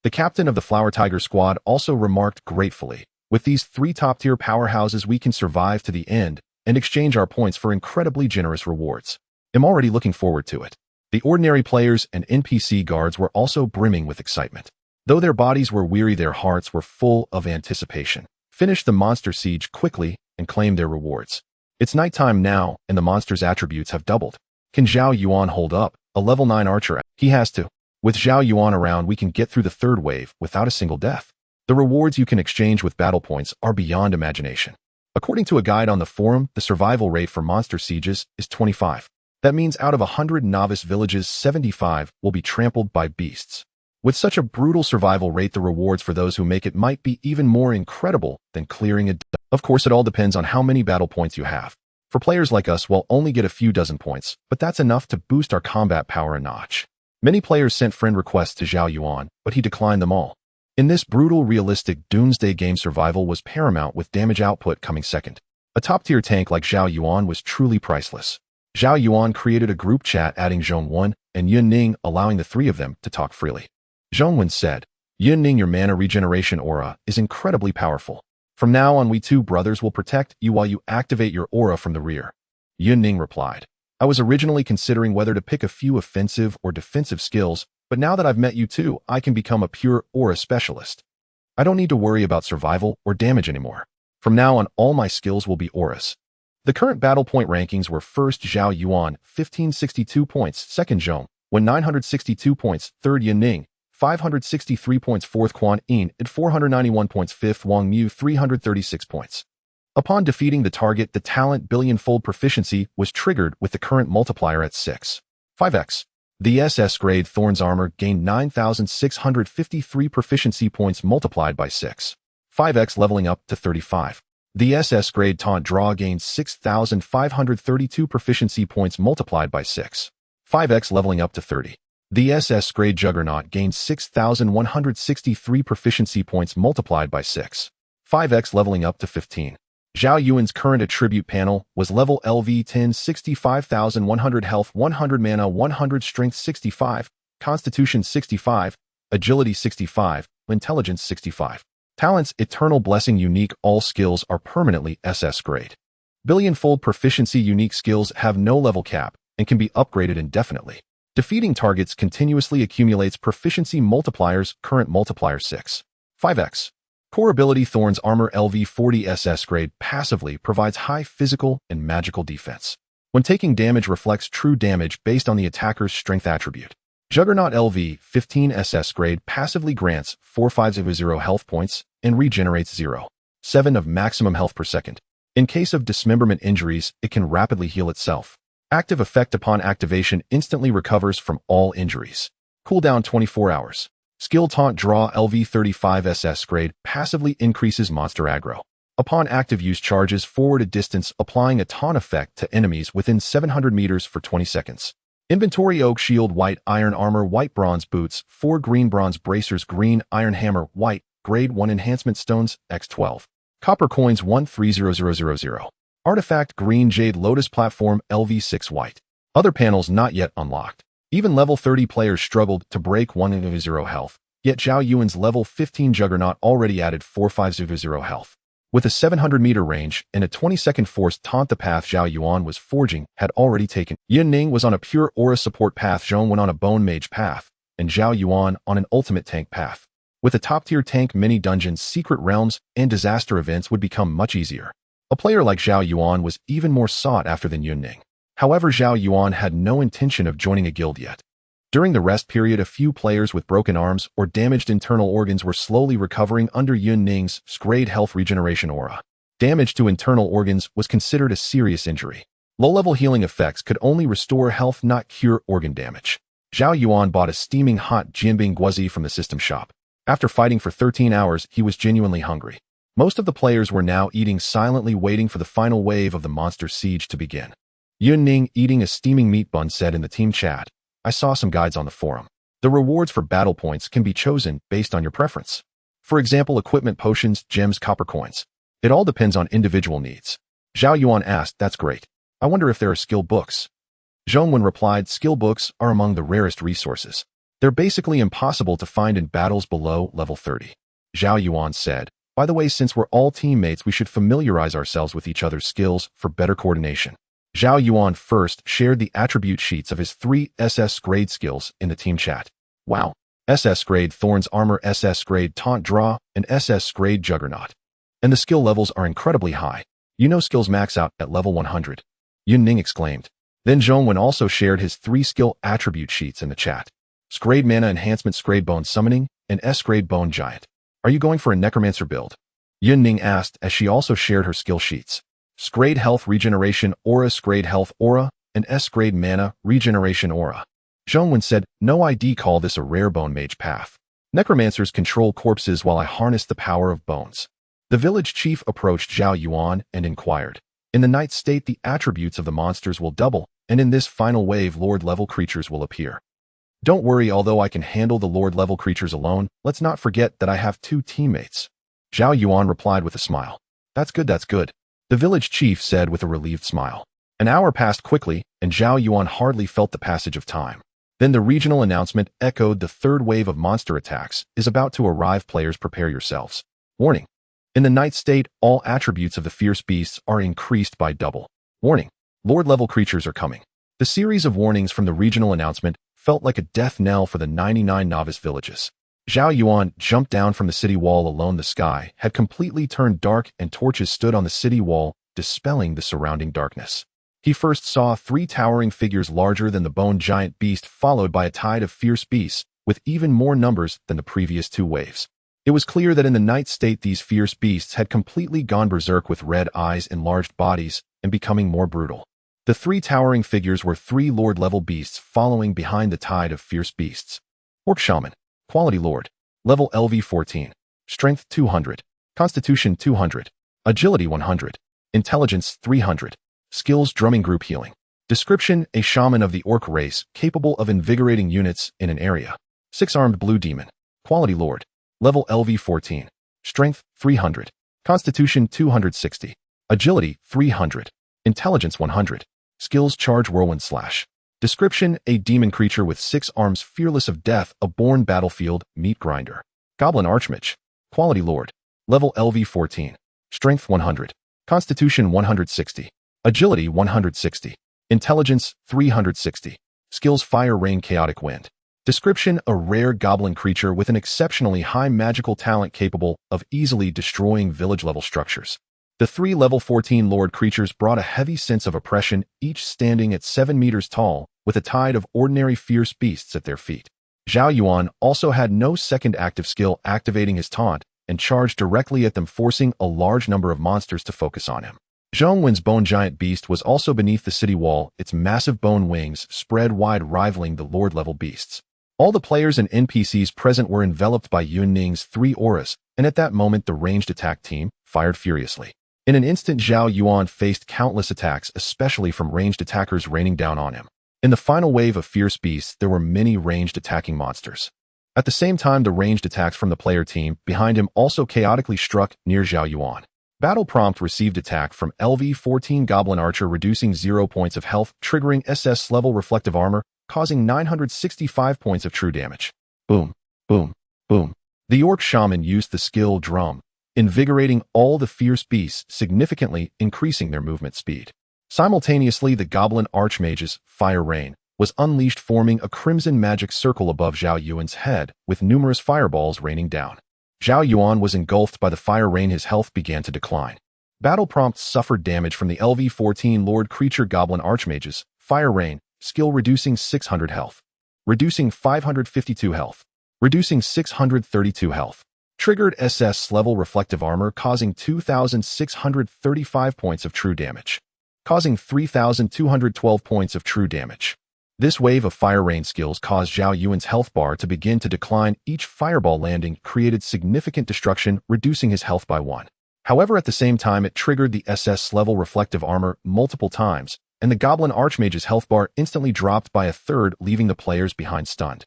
The captain of the Flower Tiger squad also remarked gratefully. With these 3 top-tier powerhouses, we can survive to the end and exchange our points for incredibly generous rewards. I'm already looking forward to it. The ordinary players and NPC guards were also brimming with excitement. Though their bodies were weary, their hearts were full of anticipation. Finish the monster siege quickly and claim their rewards. It's nighttime now, and the monster's attributes have doubled. Can Zhao Yuan hold up? A level 9 archer? He has to. With Zhao Yuan around, we can get through the 3rd wave without a single death. The rewards you can exchange with battle points are beyond imagination. According to a guide on the forum, the survival rate for monster sieges is 25. That means out of 100 novice villages, 75 will be trampled by beasts. With such a brutal survival rate, the rewards for those who make it might be even more incredible than clearing a... Of course, it all depends on how many battle points you have. For players like us, we'll only get a few dozen points, but that's enough to boost our combat power a notch. Many players sent friend requests to Zhao Yuan, but he declined them all. In this brutal, realistic doomsday game, survival was paramount, with damage output coming second. A top-tier tank like Zhao Yuan was truly priceless. Zhao Yuan created a group chat, adding Zhongwen and Yunning, allowing the 3 of them to talk freely. Zhongwen said, Yunning, your mana regeneration aura is incredibly powerful. From now on, we 2 brothers will protect you while you activate your aura from the rear. Yunning replied, I was originally considering whether to pick a few offensive or defensive skills, but now that I've met you 2, I can become a pure aura specialist. I don't need to worry about survival or damage anymore. From now on, all my skills will be auras. The current battle point rankings were: first Zhao Yuan, 1562 points, second Zhong Wen, 962 points, third Yunning, 563 points, fourth Kuan Yin at 491 points, fifth Wang Mu, 336 points. Upon defeating the target, the talent billion-fold proficiency was triggered with the current multiplier at 5x. The SS grade Thorn Armor gained 9,653 proficiency points multiplied by 5x, leveling up to 35. The SS grade Taunt Draw gained 6,532 proficiency points multiplied by 5x, leveling up to 30. The SS grade Juggernaut gained 6,163 proficiency points multiplied by 5x, leveling up to 15. Zhao Yuan's current attribute panel was level LV 10, 65,100 health, 100 mana, 100 strength, 65, constitution 65, agility 65, intelligence 65. Talents: Eternal Blessing unique. All skills are permanently SS grade. Billion-fold proficiency unique skills have no level cap and can be upgraded indefinitely. Defeating targets continuously accumulates proficiency multipliers, current multiplier 5x. Core ability Thorn's Armor LV 40 SS grade passively provides high physical and magical defense. When taking damage, reflects true damage based on the attacker's strength attribute. Juggernaut LV 15 SS grade passively grants 450 health points and regenerates 0.7 of maximum health per second. In case of dismemberment injuries, it can rapidly heal itself. Active effect: upon activation, instantly recovers from all injuries. Cooldown 24 hours. Skill Taunt Draw LV 35 SS grade passively increases monster aggro. Upon active use, charges forward a distance, applying a taunt effect to enemies within 700 meters for 20 seconds. Inventory: Oak Shield, White Iron Armor, White Bronze Boots, 4 Green Bronze Bracers, Green Iron Hammer, White, Grade 1 Enhancement Stones, X12. Copper Coins 130000. Artifact: Green Jade Lotus Platform, LV6 White. Other panels not yet unlocked. Even level 30 players struggled to break 100 health, yet Zhao Yuan's level 15 Juggernaut already added 4500 health. With a 700-meter range and a 20-second force taunt, the path Zhao Yuan was forging had already taken. Yunning was on a pure aura support path, Zhong Wen on a bone mage path, and Zhao Yuan on an ultimate tank path. With a top-tier tank, many dungeons, secret realms, and disaster events would become much easier. A player like Zhao Yuan was even more sought after than Yunning. However, Zhao Yuan had no intention of joining a guild yet. During the rest period, a few players with broken arms or damaged internal organs were slowly recovering under Yunning's grade health regeneration aura. Damage to internal organs was considered a serious injury. Low-level healing effects could only restore health, not cure organ damage. Zhao Yuan bought a steaming hot Jianbing guozi from the system shop. After fighting for 13 hours, he was genuinely hungry. Most of the players were now eating silently, waiting for the final wave of the monster siege to begin. Yunning, eating a steaming meat bun, said in the team chat, "I saw some guides on the forum. The rewards for battle points can be chosen based on your preference. For example, equipment, potions, gems, copper coins. It all depends on individual needs." Zhao Yuan asked, "That's great. I wonder if there are skill books." Zhongwen replied, "Skill books are among the rarest resources. They're basically impossible to find in battles below level 30. Zhao Yuan said, "By the way, since we're all teammates, we should familiarize ourselves with each other's skills for better coordination." Zhao Yuan first shared the attribute sheets of his 3 SS grade skills in the team chat. Wow. SS grade Thorn's Armor, SS grade Taunt Draw, and SS grade Juggernaut. And the skill levels are incredibly high. You know, skills max out at level 100. Yunning exclaimed. Then Zhongwen also shared his 3 skill attribute sheets in the chat. S-grade Mana Enhancement, S-grade Bone Summoning, and S-grade Bone Giant. Are you going for a Necromancer build? Yunning asked as she also shared her skill sheets. S-grade Health Regeneration Aura, S-grade Health Aura, and S-grade Mana Regeneration Aura. Zhongwen said, "No, ID call this a rare bone mage path. Necromancers control corpses while I harness the power of bones." The village chief approached Zhao Yuan and inquired, "In the night state, the attributes of the monsters will double, and in this final wave, Lord-level creatures will appear. Don't worry, although I can handle the Lord-level creatures alone, let's not forget that I have 2 teammates." Zhao Yuan replied with a smile. That's good, that's good. The village chief said with a relieved smile. An hour passed quickly, and Zhao Yuan hardly felt the passage of time. Then the regional announcement echoed, "The 3rd wave of monster attacks is about to arrive. Players, prepare yourselves. Warning. In the night state, all attributes of the fierce beasts are increased by double. Warning. Lord-level creatures are coming." The series of warnings from the regional announcement felt like a death knell for the 99 novice villages. Zhao Yuan jumped down from the city wall alone. The sky had completely turned dark and torches stood on the city wall, dispelling the surrounding darkness. He first saw 3 towering figures larger than the bone giant beast, followed by a tide of fierce beasts, with even more numbers than the previous 2 waves. It was clear that in the night state, these fierce beasts had completely gone berserk, with red eyes, enlarged bodies, and becoming more brutal. The 3 towering figures were 3 Lord-level beasts following behind the tide of fierce beasts. Orc Shaman. Quality Lord. Level LV 14. Strength 200. Constitution 200. Agility 100. Intelligence 300. Skills Drumming Group Healing. Description: a shaman of the orc race, capable of invigorating units in an area. 6-armed blue demon. Quality Lord. Level LV 14. Strength 300. Constitution 260. Agility 300. Intelligence 100. Skills Charge Whirlwind Slash. Description: a demon creature with 6 arms, fearless of death, a born battlefield meat grinder. Goblin Archmage. Quality Lord. Level LV 14. Strength 100. Constitution 160. Agility 160. Intelligence 360. Skills Fire Rain Chaotic Wind. Description: a rare goblin creature with an exceptionally high magical talent, capable of easily destroying village-level structures. The 3 level 14 lord creatures brought a heavy sense of oppression, each standing at 7 meters tall, with a tide of ordinary fierce beasts at their feet. Zhao Yuan also had no second active skill, activating his taunt, and charged directly at them, forcing a large number of monsters to focus on him. Zhongwen's bone giant beast was also beneath the city wall, its massive bone wings spread wide, rivaling the lord-level beasts. All the players and NPCs present were enveloped by Yunning's 3 auras, and at that moment the ranged attack team fired furiously. In an instant, Zhao Yuan faced countless attacks, especially from ranged attackers raining down on him. In the final wave of fierce beasts, there were many ranged attacking monsters. At the same time, the ranged attacks from the player team behind him also chaotically struck near Zhao Yuan. Battle prompt: received attack from LV 14 Goblin Archer, reducing 0 points of health, triggering SS level reflective armor, causing 965 points of true damage. Boom, boom, boom. The orc shaman used the skill Drum, invigorating all the fierce beasts, significantly increasing their movement speed. Simultaneously, the goblin archmage's Fire Rain was unleashed, forming a crimson magic circle above Zhao Yuan's head, with numerous fireballs raining down. Zhao Yuan was engulfed by the fire rain. His health began to decline. Battle prompt: suffered damage from the LV 14 Lord Creature Goblin Archmage's Fire Rain, skill reducing 600 health, reducing 552 health, reducing 632 health. Triggered SS level reflective armor causing 2,635 points of true damage. Causing 3,212 points of true damage. This wave of fire rain skills caused Zhao Yuan's health bar to begin to decline. Each fireball landing created significant destruction, reducing his health by 1. However, at the same time, it triggered the SS level reflective armor multiple times, and the Goblin Archmage's health bar instantly dropped by a third, leaving the players behind stunned.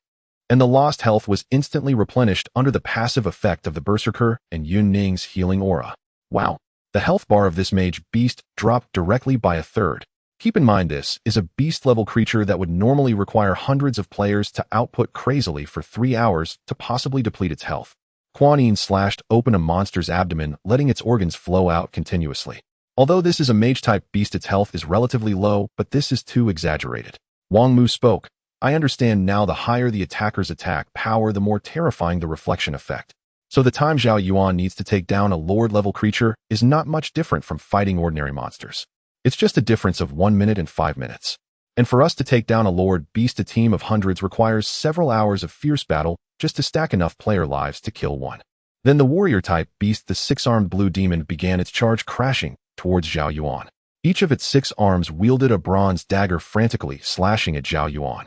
And the lost health was instantly replenished under the passive effect of the Berserker and Yun Ning's healing aura. Wow! The health bar of this mage beast dropped directly by a third. Keep in mind this is a beast-level creature that would normally require hundreds of players to output crazily for 3 hours to possibly deplete its health. Kuan Yin slashed open a monster's abdomen, letting its organs flow out continuously. Although this is a mage-type beast, its health is relatively low, but this is too exaggerated. Wang Mu spoke. I understand now, the higher the attacker's attack power, the more terrifying the reflection effect. So the time Zhao Yuan needs to take down a lord-level creature is not much different from fighting ordinary monsters. It's just a difference of 1 minute and 5 minutes. And for us to take down a lord beast, a team of hundreds requires several hours of fierce battle just to stack enough player lives to kill one. Then the warrior-type beast, the 6-armed blue demon, began its charge, crashing towards Zhao Yuan. Each of its 6 arms wielded a bronze dagger, frantically slashing at Zhao Yuan.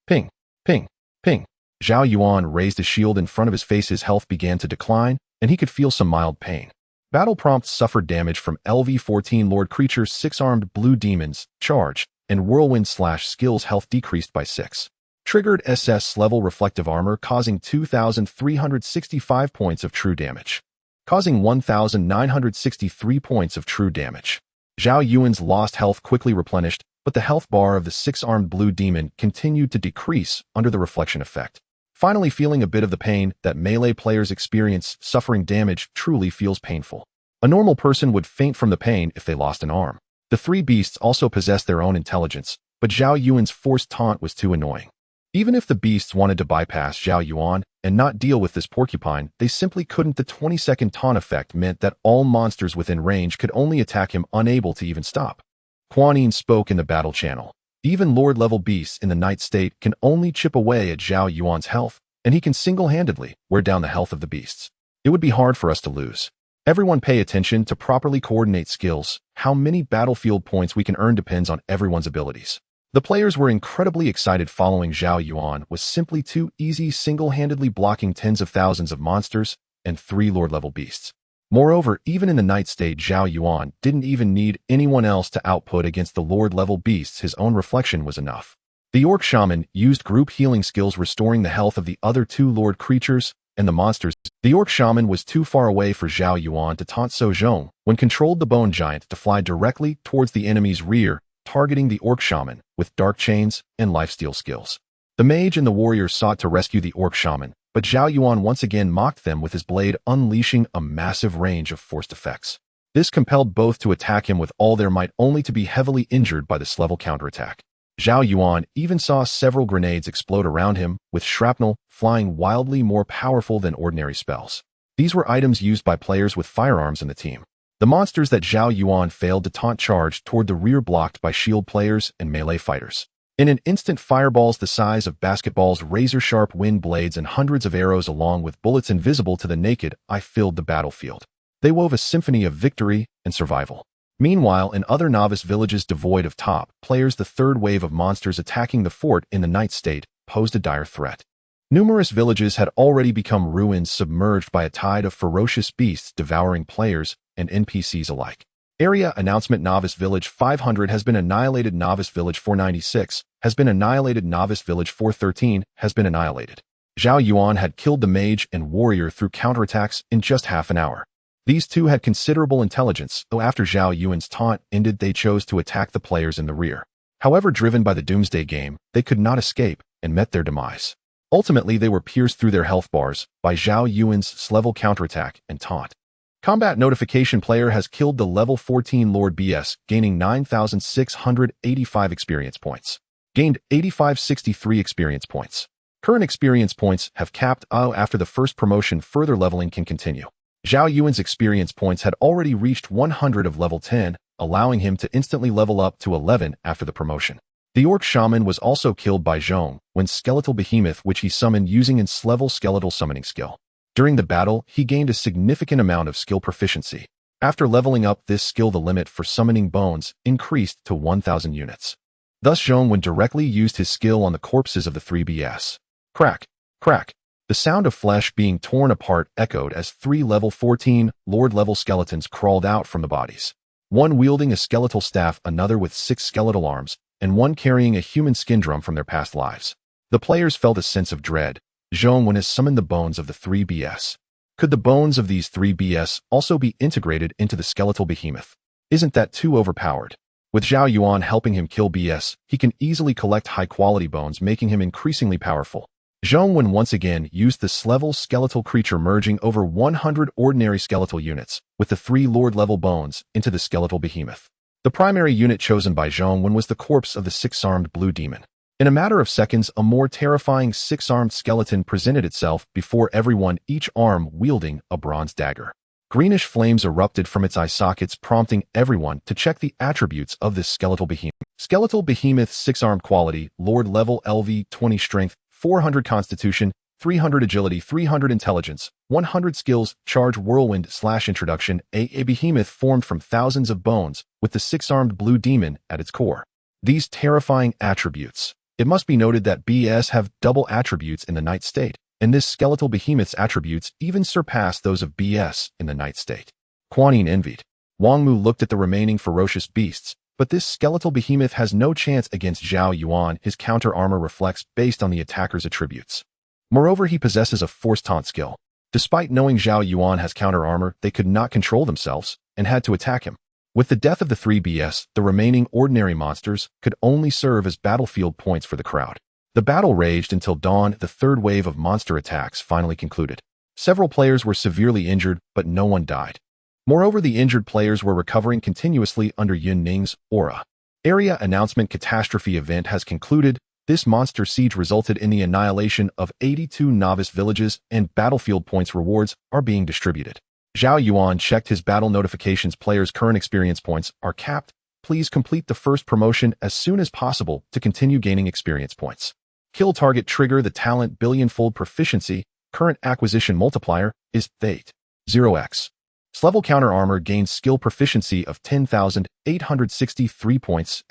Ping, ping, ping. Zhao Yuan raised a shield in front of his face. His health began to decline, and he could feel some mild pain. Battle prompt suffered damage from LV-14 Lord Creature's 6-armed blue demons, charge, and whirlwind slash skills. Health decreased by 6. Triggered SS level reflective armor causing 2,365 points of true damage. Causing 1,963 points of true damage. Zhao Yuan's lost health quickly replenished, but the health bar of the 6-armed blue demon continued to decrease under the reflection effect. Finally, feeling a bit of the pain that melee players experience, suffering damage truly feels painful. A normal person would faint from the pain if they lost an arm. The 3 beasts also possessed their own intelligence, but Zhao Yuan's forced taunt was too annoying. Even if the beasts wanted to bypass Zhao Yuan and not deal with this porcupine, they simply couldn't. The 20-second taunt effect meant that all monsters within range could only attack him, unable to even stop. Kuan Yin spoke in the battle channel. Even lord-level beasts in the night state can only chip away at Zhao Yuan's health, and he can single-handedly wear down the health of the beasts. It would be hard for us to lose. Everyone pay attention to properly coordinate skills. How many battlefield points we can earn depends on everyone's abilities. The players were incredibly excited. Following Zhao Yuan was simply too easy, single-handedly blocking tens of thousands of monsters and 3 lord-level beasts. Moreover, even in the night state, Zhao Yuan didn't even need anyone else to output against the lord-level beasts. His own reflection was enough. The Orc Shaman used group healing skills, restoring the health of the other 2 lord creatures and the monsters. The Orc Shaman was too far away for Zhao Yuan to taunt, so Zhong, when controlled the Bone Giant to fly directly towards the enemy's rear, targeting the Orc Shaman with Dark Chains and Lifesteal skills. The Mage and the Warrior sought to rescue the Orc Shaman, but Zhao Yuan once again mocked them with his blade, unleashing a massive range of forced effects. This compelled both to attack him with all their might, only to be heavily injured by this level counterattack. Zhao Yuan even saw several grenades explode around him, with shrapnel flying wildly, more powerful than ordinary spells. These were items used by players with firearms in the team. The monsters that Zhao Yuan failed to taunt charged toward the rear, blocked by shield players and melee fighters. In an instant, fireballs the size of basketballs, razor-sharp wind blades, and hundreds of arrows along with bullets invisible to the naked eye filled the battlefield. They wove a symphony of victory and survival. Meanwhile, in other novice villages devoid of top players, the third wave of monsters attacking the fort in the night state posed a dire threat. Numerous villages had already become ruins, submerged by a tide of ferocious beasts devouring players and NPCs alike. Area announcement: Novice Village 500 has been annihilated. Novice Village 496 has been annihilated. Novice Village 413 has been annihilated. Zhao Yuan had killed the mage and warrior through counterattacks in just half an hour. These 2 had considerable intelligence, though after Zhao Yuan's taunt ended, they chose to attack the players in the rear. However, driven by the Doomsday game, they could not escape and met their demise. Ultimately, they were pierced through their health bars by Zhao Yuan's S-level counterattack and taunt. Combat notification: player has killed the level 14 Lord BS, gaining 9,685 experience points. Gained 8563 experience points. Current experience points have capped after the first promotion. Further leveling can continue. Zhao Yuan's experience points had already reached 100 of level 10, allowing him to instantly level up to 11 after the promotion. The Orc Shaman was also killed by Zhong when Skeletal Behemoth, which he summoned using its level skeletal summoning skill. During the battle, he gained a significant amount of skill proficiency. After leveling up this skill, the limit for summoning bones increased to 1,000 units. Thus Zhao Yuan directly used his skill on the corpses of the 3BS. Crack, crack. The sound of flesh being torn apart echoed as 3 level 14 Lord-level skeletons crawled out from the bodies. One wielding a skeletal staff, another with 6 skeletal arms, and one carrying a human skin drum from their past lives. The players felt a sense of dread. Zhao Yuan has summoned the bones of the 3BS. Could the bones of these 3BS also be integrated into the skeletal behemoth? Isn't that too overpowered? With Zhao Yuan helping him kill BS, he can easily collect high-quality bones, making him increasingly powerful. Zhao Yuan once again used the S-level skeletal creature, merging over 100 ordinary skeletal units with the 3 Lord-level bones into the skeletal behemoth. The primary unit chosen by Zhao Yuan was the corpse of the 6-armed blue demon. In a matter of seconds, a more terrifying 6-armed skeleton presented itself before everyone, each arm wielding a bronze dagger. Greenish flames erupted from its eye sockets, prompting everyone to check the attributes of this skeletal behemoth. Skeletal behemoth 6-armed quality, Lord level LV 20 strength, 400 constitution, 300 agility, 300 intelligence, 100 skills, charge whirlwind / introduction, a behemoth formed from thousands of bones with the 6-armed blue demon at its core. These terrifying attributes. It must be noted that BS have double attributes in the night state, and this skeletal behemoth's attributes even surpass those of BS in the night state. Kuan Yin envied. Wang Mu looked at the remaining ferocious beasts, but this skeletal behemoth has no chance against Zhao Yuan. His counter armor reflects based on the attacker's attributes. Moreover, he possesses a force taunt skill. Despite knowing Zhao Yuan has counter armor, they could not control themselves and had to attack him. With the death of the 3BS, the remaining ordinary monsters could only serve as battlefield points for the crowd. The battle raged until dawn. The third wave of monster attacks finally concluded. Several players were severely injured, but no one died. Moreover, the injured players were recovering continuously under Yin Ning's aura. Area announcement: catastrophe event has concluded. This monster siege resulted in the annihilation of 82 novice villages, and battlefield points rewards are being distributed. Zhao Yuan checked his battle notifications. Players' current experience points are capped. Please complete the first promotion as soon as possible to continue gaining experience points. Kill target trigger the talent billionfold proficiency. Current acquisition multiplier is 0x. S-level counter armor gains skill proficiency of 10,863 points.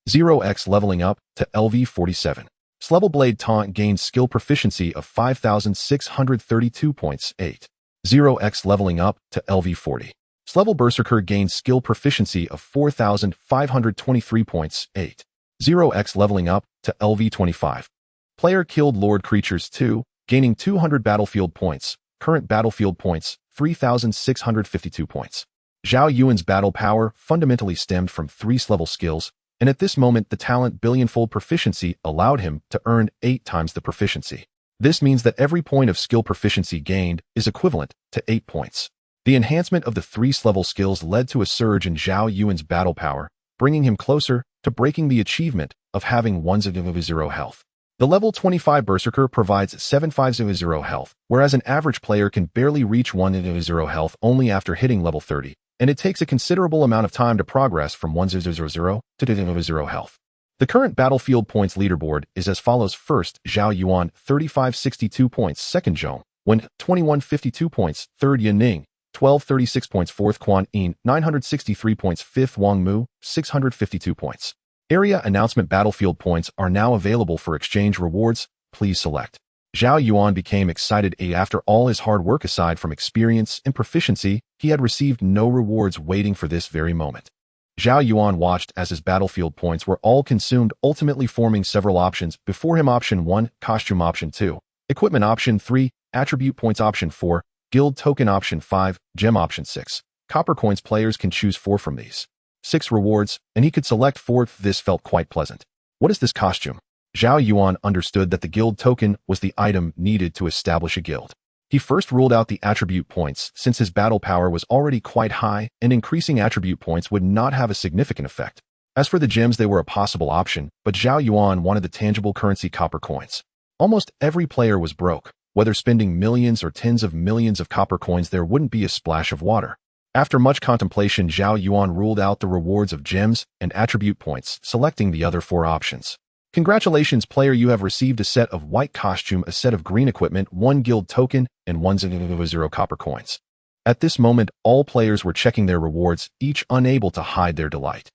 0x leveling up to LV 47. S-level blade taunt gains skill proficiency of 5,632 points. 0x leveling up to LV 40. S-level berserker gains skill proficiency of 4,523 points. 0x leveling up to LV 25. Player killed Lord creatures 2, gaining 200 battlefield points. Current battlefield points 3,652 points. Zhao Yuan's battle power fundamentally stemmed from 3 S-level skills, and at this moment the talent billionfold proficiency allowed him to earn 8 times the proficiency. This means that every point of skill proficiency gained is equivalent to 8 points. The enhancement of the 3 S-level skills led to a surge in Zhao Yuan's battle power, bringing him closer to breaking the achievement of having 1,000 health. The level 25 Berserker provides 7,500 health, whereas an average player can barely reach 1,000 health only after hitting level 30, and it takes a considerable amount of time to progress from 1,000 to 2,000 health. The current battlefield points leaderboard is as follows. First, Zhao Yuan, 3,562 points. Second, Zhong Wen, 2,152 points. Third, Yin Ning, 1,236 points. Fourth, Kuan Yin, 963 points. Fifth, Wang Mu, 652 points. Area announcement: battlefield points are now available for exchange rewards. Please select. Zhao Yuan became excited. After all his hard work, aside from experience and proficiency, he had received no rewards, waiting for this very moment. Zhao Yuan watched as his battlefield points were all consumed, ultimately forming several options before him. Option 1, costume. Option 2, equipment. Option 3, attribute points. Option 4, guild token. Option 5, gem. Option 6, copper coins. Players can choose 4 from these 6 rewards, and he could select 4th. This felt quite pleasant. What is this costume? Zhao Yuan understood that the guild token was the item needed to establish a guild. He first ruled out the attribute points, since his battle power was already quite high, and increasing attribute points would not have a significant effect. As for the gems, they were a possible option, but Zhao Yuan wanted the tangible currency, copper coins. Almost every player was broke. Whether spending millions or tens of millions of copper coins, there wouldn't be a splash of water. After much contemplation, Zhao Yuan ruled out the rewards of gems and attribute points, selecting the other 4 options. Congratulations, player, you have received a set of white costume, a set of green equipment, 1 guild token, and 1 copper coins. At this moment, all players were checking their rewards, each unable to hide their delight.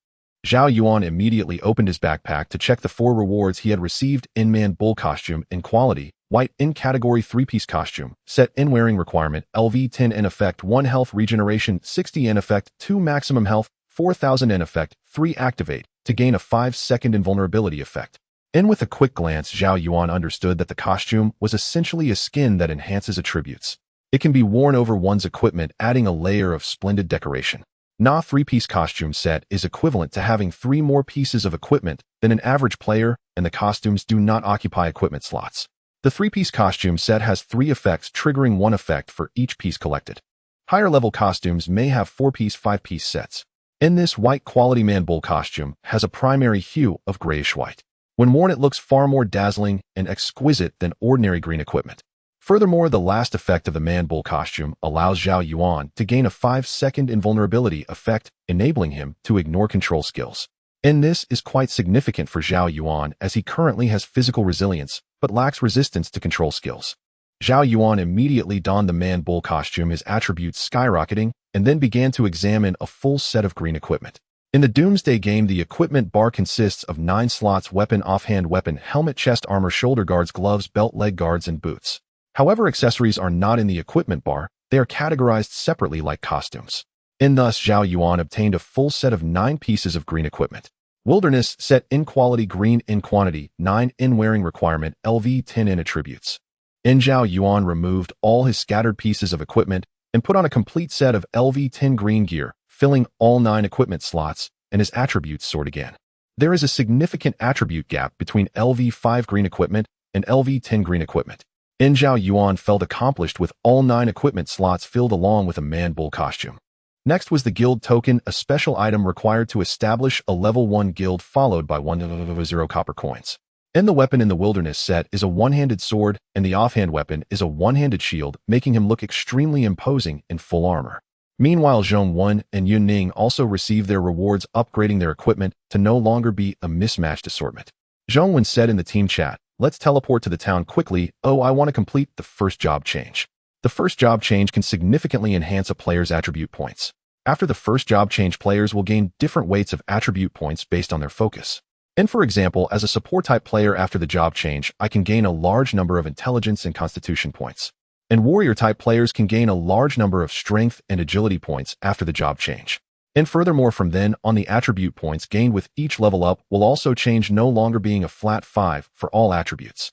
Zhao Yuan immediately opened his backpack to check the 4 rewards he had received: in-man bull costume in quality, white in category, 3-piece costume, set in wearing requirement, LV 10 in effect, 1 health regeneration, 60 in effect, 2 maximum health, 4000 in effect, 3 activate, to gain a 5-second invulnerability effect. And with a quick glance, Zhao Yuan understood that the costume was essentially a skin that enhances attributes. It can be worn over one's equipment, adding a layer of splendid decoration. Na 3-piece costume set is equivalent to having 3 more pieces of equipment than an average player, and the costumes do not occupy equipment slots. The 3-piece costume set has 3 effects, triggering 1 effect for each piece collected. Higher-level costumes may have 4-piece, 5-piece sets. In this, white quality man bull costume has a primary hue of grayish-white. When worn, it looks far more dazzling and exquisite than ordinary green equipment. Furthermore, the last effect of the man bull costume allows Zhao Yuan to gain a 5-second invulnerability effect, enabling him to ignore control skills. And this is quite significant for Zhao Yuan, as he currently has physical resilience, but lacks resistance to control skills. Zhao Yuan immediately donned the man bull costume, his attributes skyrocketing, and then began to examine a full set of green equipment. In the Doomsday game, the equipment bar consists of 9 slots: weapon, offhand weapon, helmet, chest armor, shoulder guards, gloves, belt, leg guards, and boots. However, accessories are not in the equipment bar, they are categorized separately like costumes. And thus, Zhao Yuan obtained a full set of 9 pieces of green equipment. Wilderness, set in quality, green in quantity, 9 in wearing requirement, LV 10 in attributes. And Zhao Yuan removed all his scattered pieces of equipment and put on a complete set of LV 10 green gear, filling all 9 equipment slots, and his attributes soared again. There is a significant attribute gap between LV 5 green equipment and LV 10 green equipment. And Zhao Yuan felt accomplished with all 9 equipment slots filled along with a man bull costume. Next was the guild token, a special item required to establish a level 1 guild, followed by 1 copper coins. And the weapon in the wilderness set is a one-handed sword, and the offhand weapon is a one-handed shield, making him look extremely imposing in full armor. Meanwhile, Zhong Wen and Yun Ning also received their rewards, upgrading their equipment to no longer be a mismatched assortment. Zhong Wen said in the team chat, "Let's teleport to the town quickly. Oh, I want to complete the first job change." The first job change can significantly enhance a player's attribute points. After the first job change, players will gain different weights of attribute points based on their focus. And for example, as a support-type player after the job change, I can gain a large number of intelligence and constitution points. And warrior-type players can gain a large number of strength and agility points after the job change. And furthermore, from then on, the attribute points gained with each level up will also change, no longer being a flat 5 for all attributes.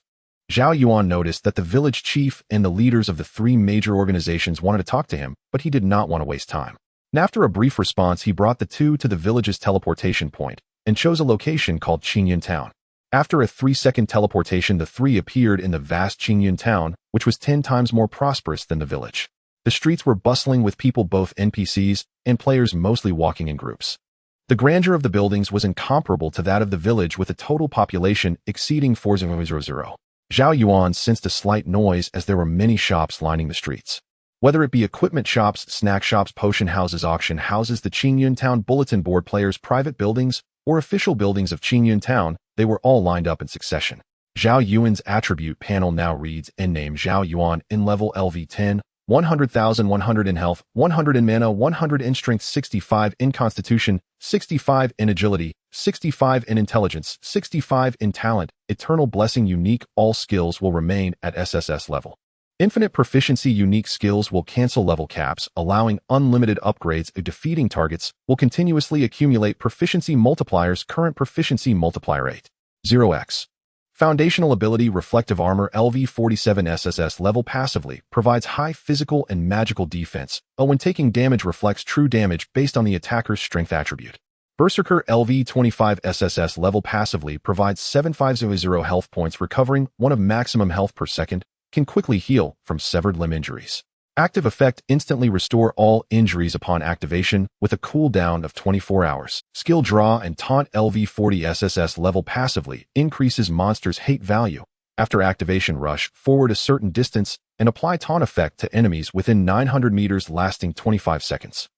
Zhao Yuan noticed that the village chief and the leaders of the 3 major organizations wanted to talk to him, but he did not want to waste time. And after a brief response, he brought the 2 to the village's teleportation point and chose a location called Qingyun Town. After a 3-second teleportation, the 3 appeared in the vast Qingyun Town, which was 10 times more prosperous than the village. The streets were bustling with people, both NPCs and players, mostly walking in groups. The grandeur of the buildings was incomparable to that of the village, with a total population exceeding 4,000. Zhao Yuan sensed a slight noise as there were many shops lining the streets. Whether it be equipment shops, snack shops, potion houses, auction houses, the Qingyun Town bulletin board, players' private buildings, or official buildings of Qingyun Town, they were all lined up in succession. Zhao Yuan's attribute panel now reads: in name Zhao Yuan, in level LV 10, 100,000, 100 in health, 100 in mana, 100 in strength, 65 in constitution, 65 in agility, 65 in intelligence, 65 in talent, eternal blessing unique. All skills will remain at SSS level. Infinite proficiency, unique skills will cancel level caps, allowing unlimited upgrades. Defeating targets will continuously accumulate proficiency multipliers. Current proficiency multiplier 8. 0x. Foundational ability, reflective armor, LV 47 SSS level, passively provides high physical and magical defense, but when taking damage reflects true damage based on the attacker's strength attribute. Berserker, LV 25 SSS level, passively provides 7500 health points, recovering 1 of maximum health per second, can quickly heal from severed limb injuries. Active effect, instantly restore all injuries upon activation with a cooldown of 24 hours. Skill draw and taunt, LV 40 SSS level, passively increases monsters' hate value. After activation, rush forward a certain distance and apply taunt effect to enemies within 900 meters, lasting 25 seconds.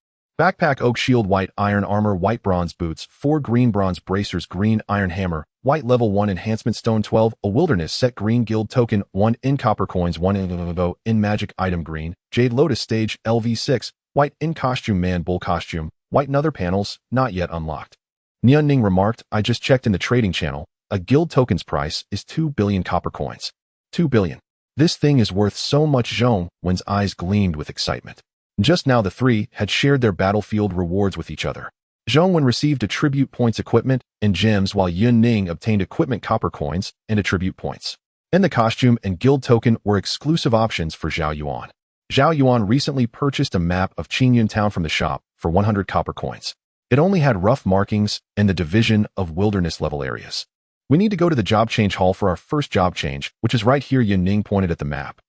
Backpack, oak shield, white iron armor, white bronze boots, 4 green bronze bracers, green iron hammer, white level 1 enhancement stone 12, a wilderness set green guild token 1 in copper coins 1 in magic item green, jade lotus stage LV6, white in costume man bull costume, white and other panels, not yet unlocked. Nian Ning remarked, I just checked in the trading channel, a guild token's price is 2 billion copper coins. 2 billion. This thing is worth so much. Zhao Yuan's eyes gleamed with excitement. Just now the three had shared their battlefield rewards with each other. Zhao Yuan received attribute points equipment and gems while Nian Ning obtained equipment copper coins and attribute points. And the costume and guild token were exclusive options for Zhao Yuan. Zhao Yuan recently purchased a map of Qingyun Town from the shop for 100 copper coins. It only had rough markings and the division of wilderness level areas. We need to go to the job change hall for our first job change, which is right here. Nian Ning pointed at the map.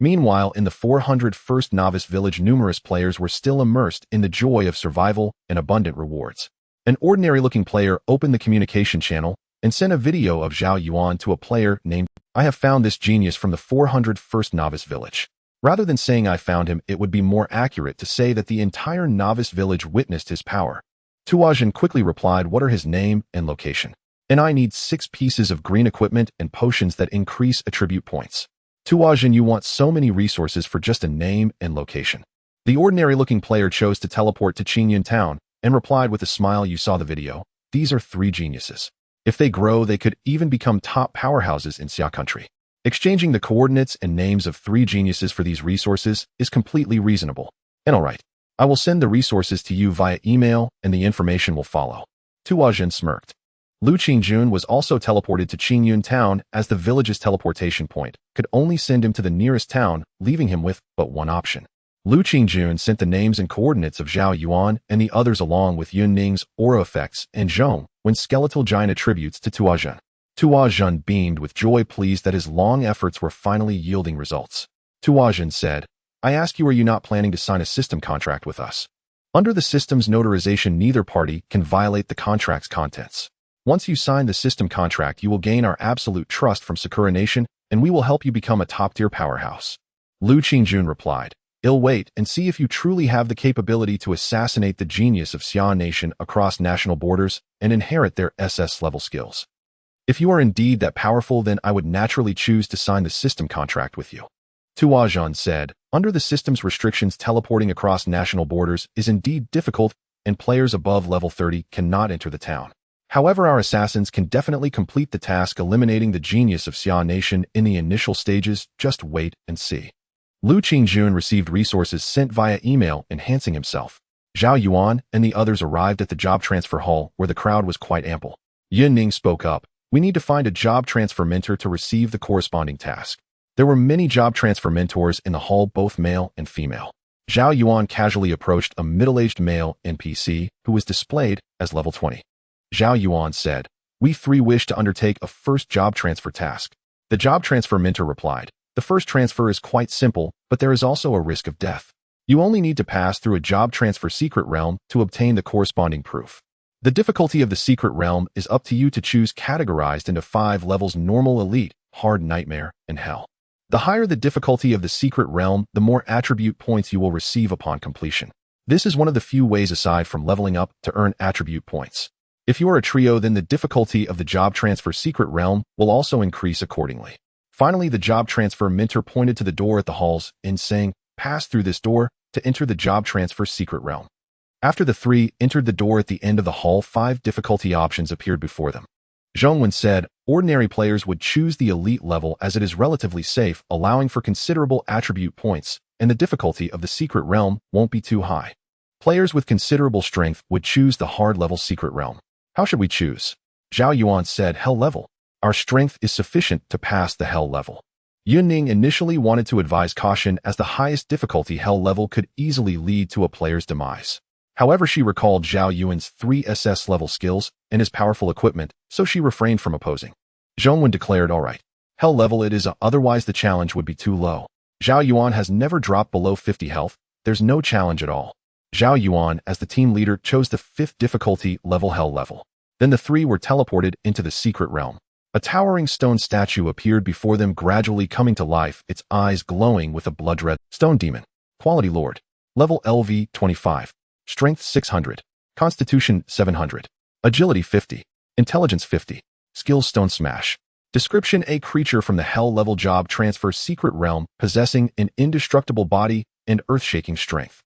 Meanwhile, in the 401st Novice Village, numerous players were still immersed in the joy of survival and abundant rewards. An ordinary-looking player opened the communication channel and sent a video of Zhao Yuan to a player named, I have found this genius from the 401st Novice Village. Rather than saying I found him, it would be more accurate to say that the entire Novice Village witnessed his power. Tuazhen quickly replied, what are his name and location? And I need 6 pieces of green equipment and potions that increase attribute points. Tuazhen, you want so many resources for just a name and location. The ordinary-looking player chose to teleport to Qingyun Town and replied with a smile, you saw the video. These are 3 geniuses. If they grow, they could even become top powerhouses in Xia country. Exchanging the coordinates and names of 3 geniuses for these resources is completely reasonable. And alright, I will send the resources to you via email and the information will follow. Tuazhen smirked. Lu Qingjun was also teleported to Qingyun Town as the village's teleportation point could only send him to the nearest town, leaving him with but one option. Lu Qingjun sent the names and coordinates of Zhao Yuan and the others along with Nian Ning's aura effects and Zhao Yuan's skeletal giant attributes to Tuazhen. Tuazhen beamed with joy, pleased that his long efforts were finally yielding results. Tuazhen said, I ask you, are you not planning to sign a system contract with us? Under the system's notarization, neither party can violate the contract's contents. Once you sign the system contract, you will gain our absolute trust from Sakura Nation, and we will help you become a top-tier powerhouse. Lu Qingjun replied, I'll wait and see if you truly have the capability to assassinate the genius of Xia Nation across national borders and inherit their SS-level skills. If you are indeed that powerful, then I would naturally choose to sign the system contract with you. Tuazhen said, under the system's restrictions, teleporting across national borders is indeed difficult, and players above level 30 cannot enter the town. However, our assassins can definitely complete the task, eliminating the genius of Xia Nation in the initial stages. Just wait and see. Lu Qingjun received resources sent via email, enhancing himself. Zhao Yuan and the others arrived at the job transfer hall, where the crowd was quite ample. Nian Ning spoke up, we need to find a job transfer mentor to receive the corresponding task. There were many job transfer mentors in the hall, both male and female. Zhao Yuan casually approached a middle-aged male NPC who was displayed as level 20. Zhao Yuan said, we 3 wish to undertake a first job transfer task. The job transfer mentor replied, the first transfer is quite simple, but there is also a risk of death. You only need to pass through a job transfer secret realm to obtain the corresponding proof. The difficulty of the secret realm is up to you to choose, categorized into 5 levels: normal, elite, hard, nightmare, and hell. The higher the difficulty of the secret realm, the more attribute points you will receive upon completion. This is one of the few ways aside from leveling up to earn attribute points. If you are a trio, then the difficulty of the job transfer secret realm will also increase accordingly. Finally, the job transfer mentor pointed to the door at the halls and saying, pass through this door to enter the job transfer secret realm. After the 3 entered the door at the end of the hall, 5 difficulty options appeared before them. Zhao Yuan said, ordinary players would choose the elite level as it is relatively safe, allowing for considerable attribute points, and the difficulty of the secret realm won't be too high. Players with considerable strength would choose the hard level secret realm. How should we choose? Zhao Yuan said, hell level. Our strength is sufficient to pass the hell level. Nian Ning initially wanted to advise caution, as the highest difficulty hell level could easily lead to a player's demise. However, she recalled Zhao Yuan's 3 SS level skills and his powerful equipment, so she refrained from opposing. Zhao Yuan declared, alright. Hell level it is, otherwise the challenge would be too low. Zhao Yuan has never dropped below 50 health, there's no challenge at all. Zhao Yuan, as the team leader, chose the 5th difficulty level hell level. Then the 3 were teleported into the secret realm. A towering stone statue appeared before them, gradually coming to life, its eyes glowing with a blood-red. Stone demon. Quality lord. Level LV 25. Strength 600. Constitution 700. Agility 50. Intelligence 50. Skill Stone Smash. Description: a creature from the Hell level job transfer secret realm possessing an indestructible body and earth-shaking strength.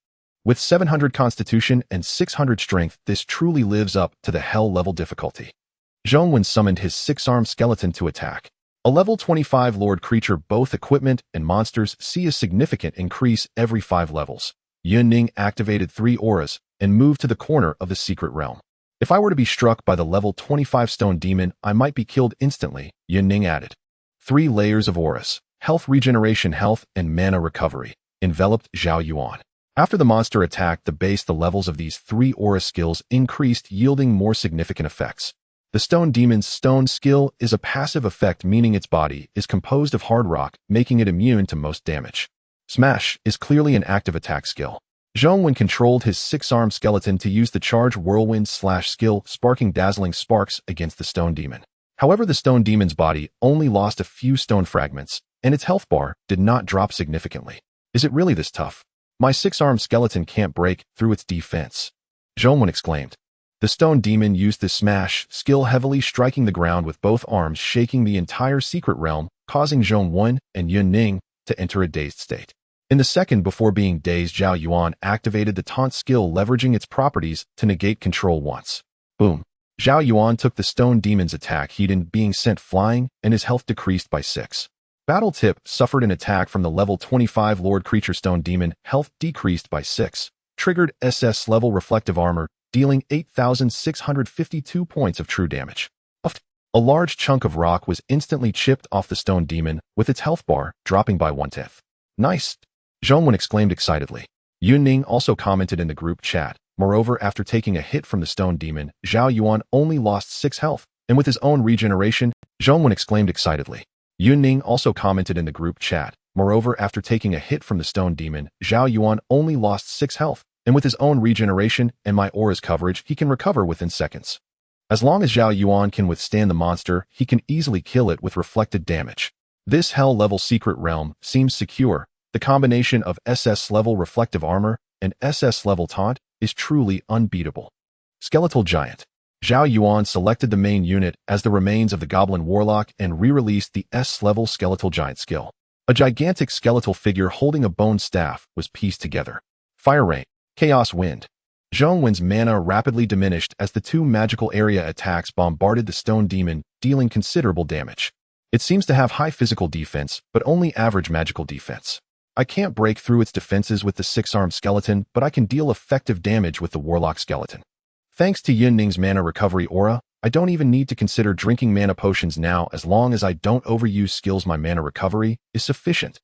With 700 constitution and 600 strength, this truly lives up to the Hell level difficulty. Zhao Yuan summoned his 6-armed skeleton to attack. A level 25 Lord creature. Both equipment and monsters see a significant increase every 5 levels. Yunning activated 3 auras and moved to the corner of the secret realm. If I were to be struck by the level 25 stone demon, I might be killed instantly, Yunning added. 3 layers of auras, health regeneration, health, and mana recovery, enveloped Zhao Yuan. After the monster attacked the base, the levels of these 3 aura skills increased, yielding more significant effects. The stone demon's stone skill is a passive effect, meaning its body is composed of hard rock, making it immune to most damage. Smash is clearly an active attack skill. Zhao Yuan controlled his 6-armed skeleton to use the charge whirlwind slash skill, sparking dazzling sparks against the stone demon. However, the stone demon's body only lost a few stone fragments, and its health bar did not drop significantly. Is it really this tough? My 6-armed skeleton can't break through its defense, Zhao Yuan exclaimed. The stone demon used the smash skill, heavily striking the ground with both arms, shaking the entire secret realm, causing Zhao Yuan and Yunning to enter a dazed state. In the second before being dazed, Zhao Yuan activated the taunt skill, leveraging its properties to negate control once. Boom. Zhao Yuan took the stone demon's attack, heat being sent flying, and his health decreased by 6. Battle tip: suffered an attack from the level 25 Lord creature stone demon, health decreased by 6. Triggered SS level reflective armor, dealing 8,652 points of true damage. A large chunk of rock was instantly chipped off the stone demon, with its health bar dropping by 1/10. Nice! Zhao Yuan exclaimed excitedly. Yunning also commented in the group chat. Moreover, after taking a hit from the stone demon, Zhao Yuan only lost 6 health, and with his own regeneration, Zhao Yuan exclaimed excitedly. Yunning also commented in the group chat. Moreover, after taking a hit from the stone demon, Zhao Yuan only lost 6 health, and with his own regeneration and my aura's coverage, he can recover within seconds. As long as Zhao Yuan can withstand the monster, he can easily kill it with reflected damage. This Hell level secret realm seems secure. The combination of SS level reflective armor and SS level taunt is truly unbeatable. Skeletal Giant. Zhao Yuan selected the main unit as the remains of the Goblin Warlock and re-released the S-level Skeletal Giant skill. A gigantic skeletal figure holding a bone staff was pieced together. Fire Rain. Chaos Wind. Zhao Yuan's mana rapidly diminished as the 2 magical area attacks bombarded the stone demon, dealing considerable damage. It seems to have high physical defense, but only average magical defense. I can't break through its defenses with the 6-armed skeleton, but I can deal effective damage with the Warlock skeleton. Thanks to Yunning's mana recovery aura, I don't even need to consider drinking mana potions now. As long as I don't overuse skills, my mana recovery is sufficient.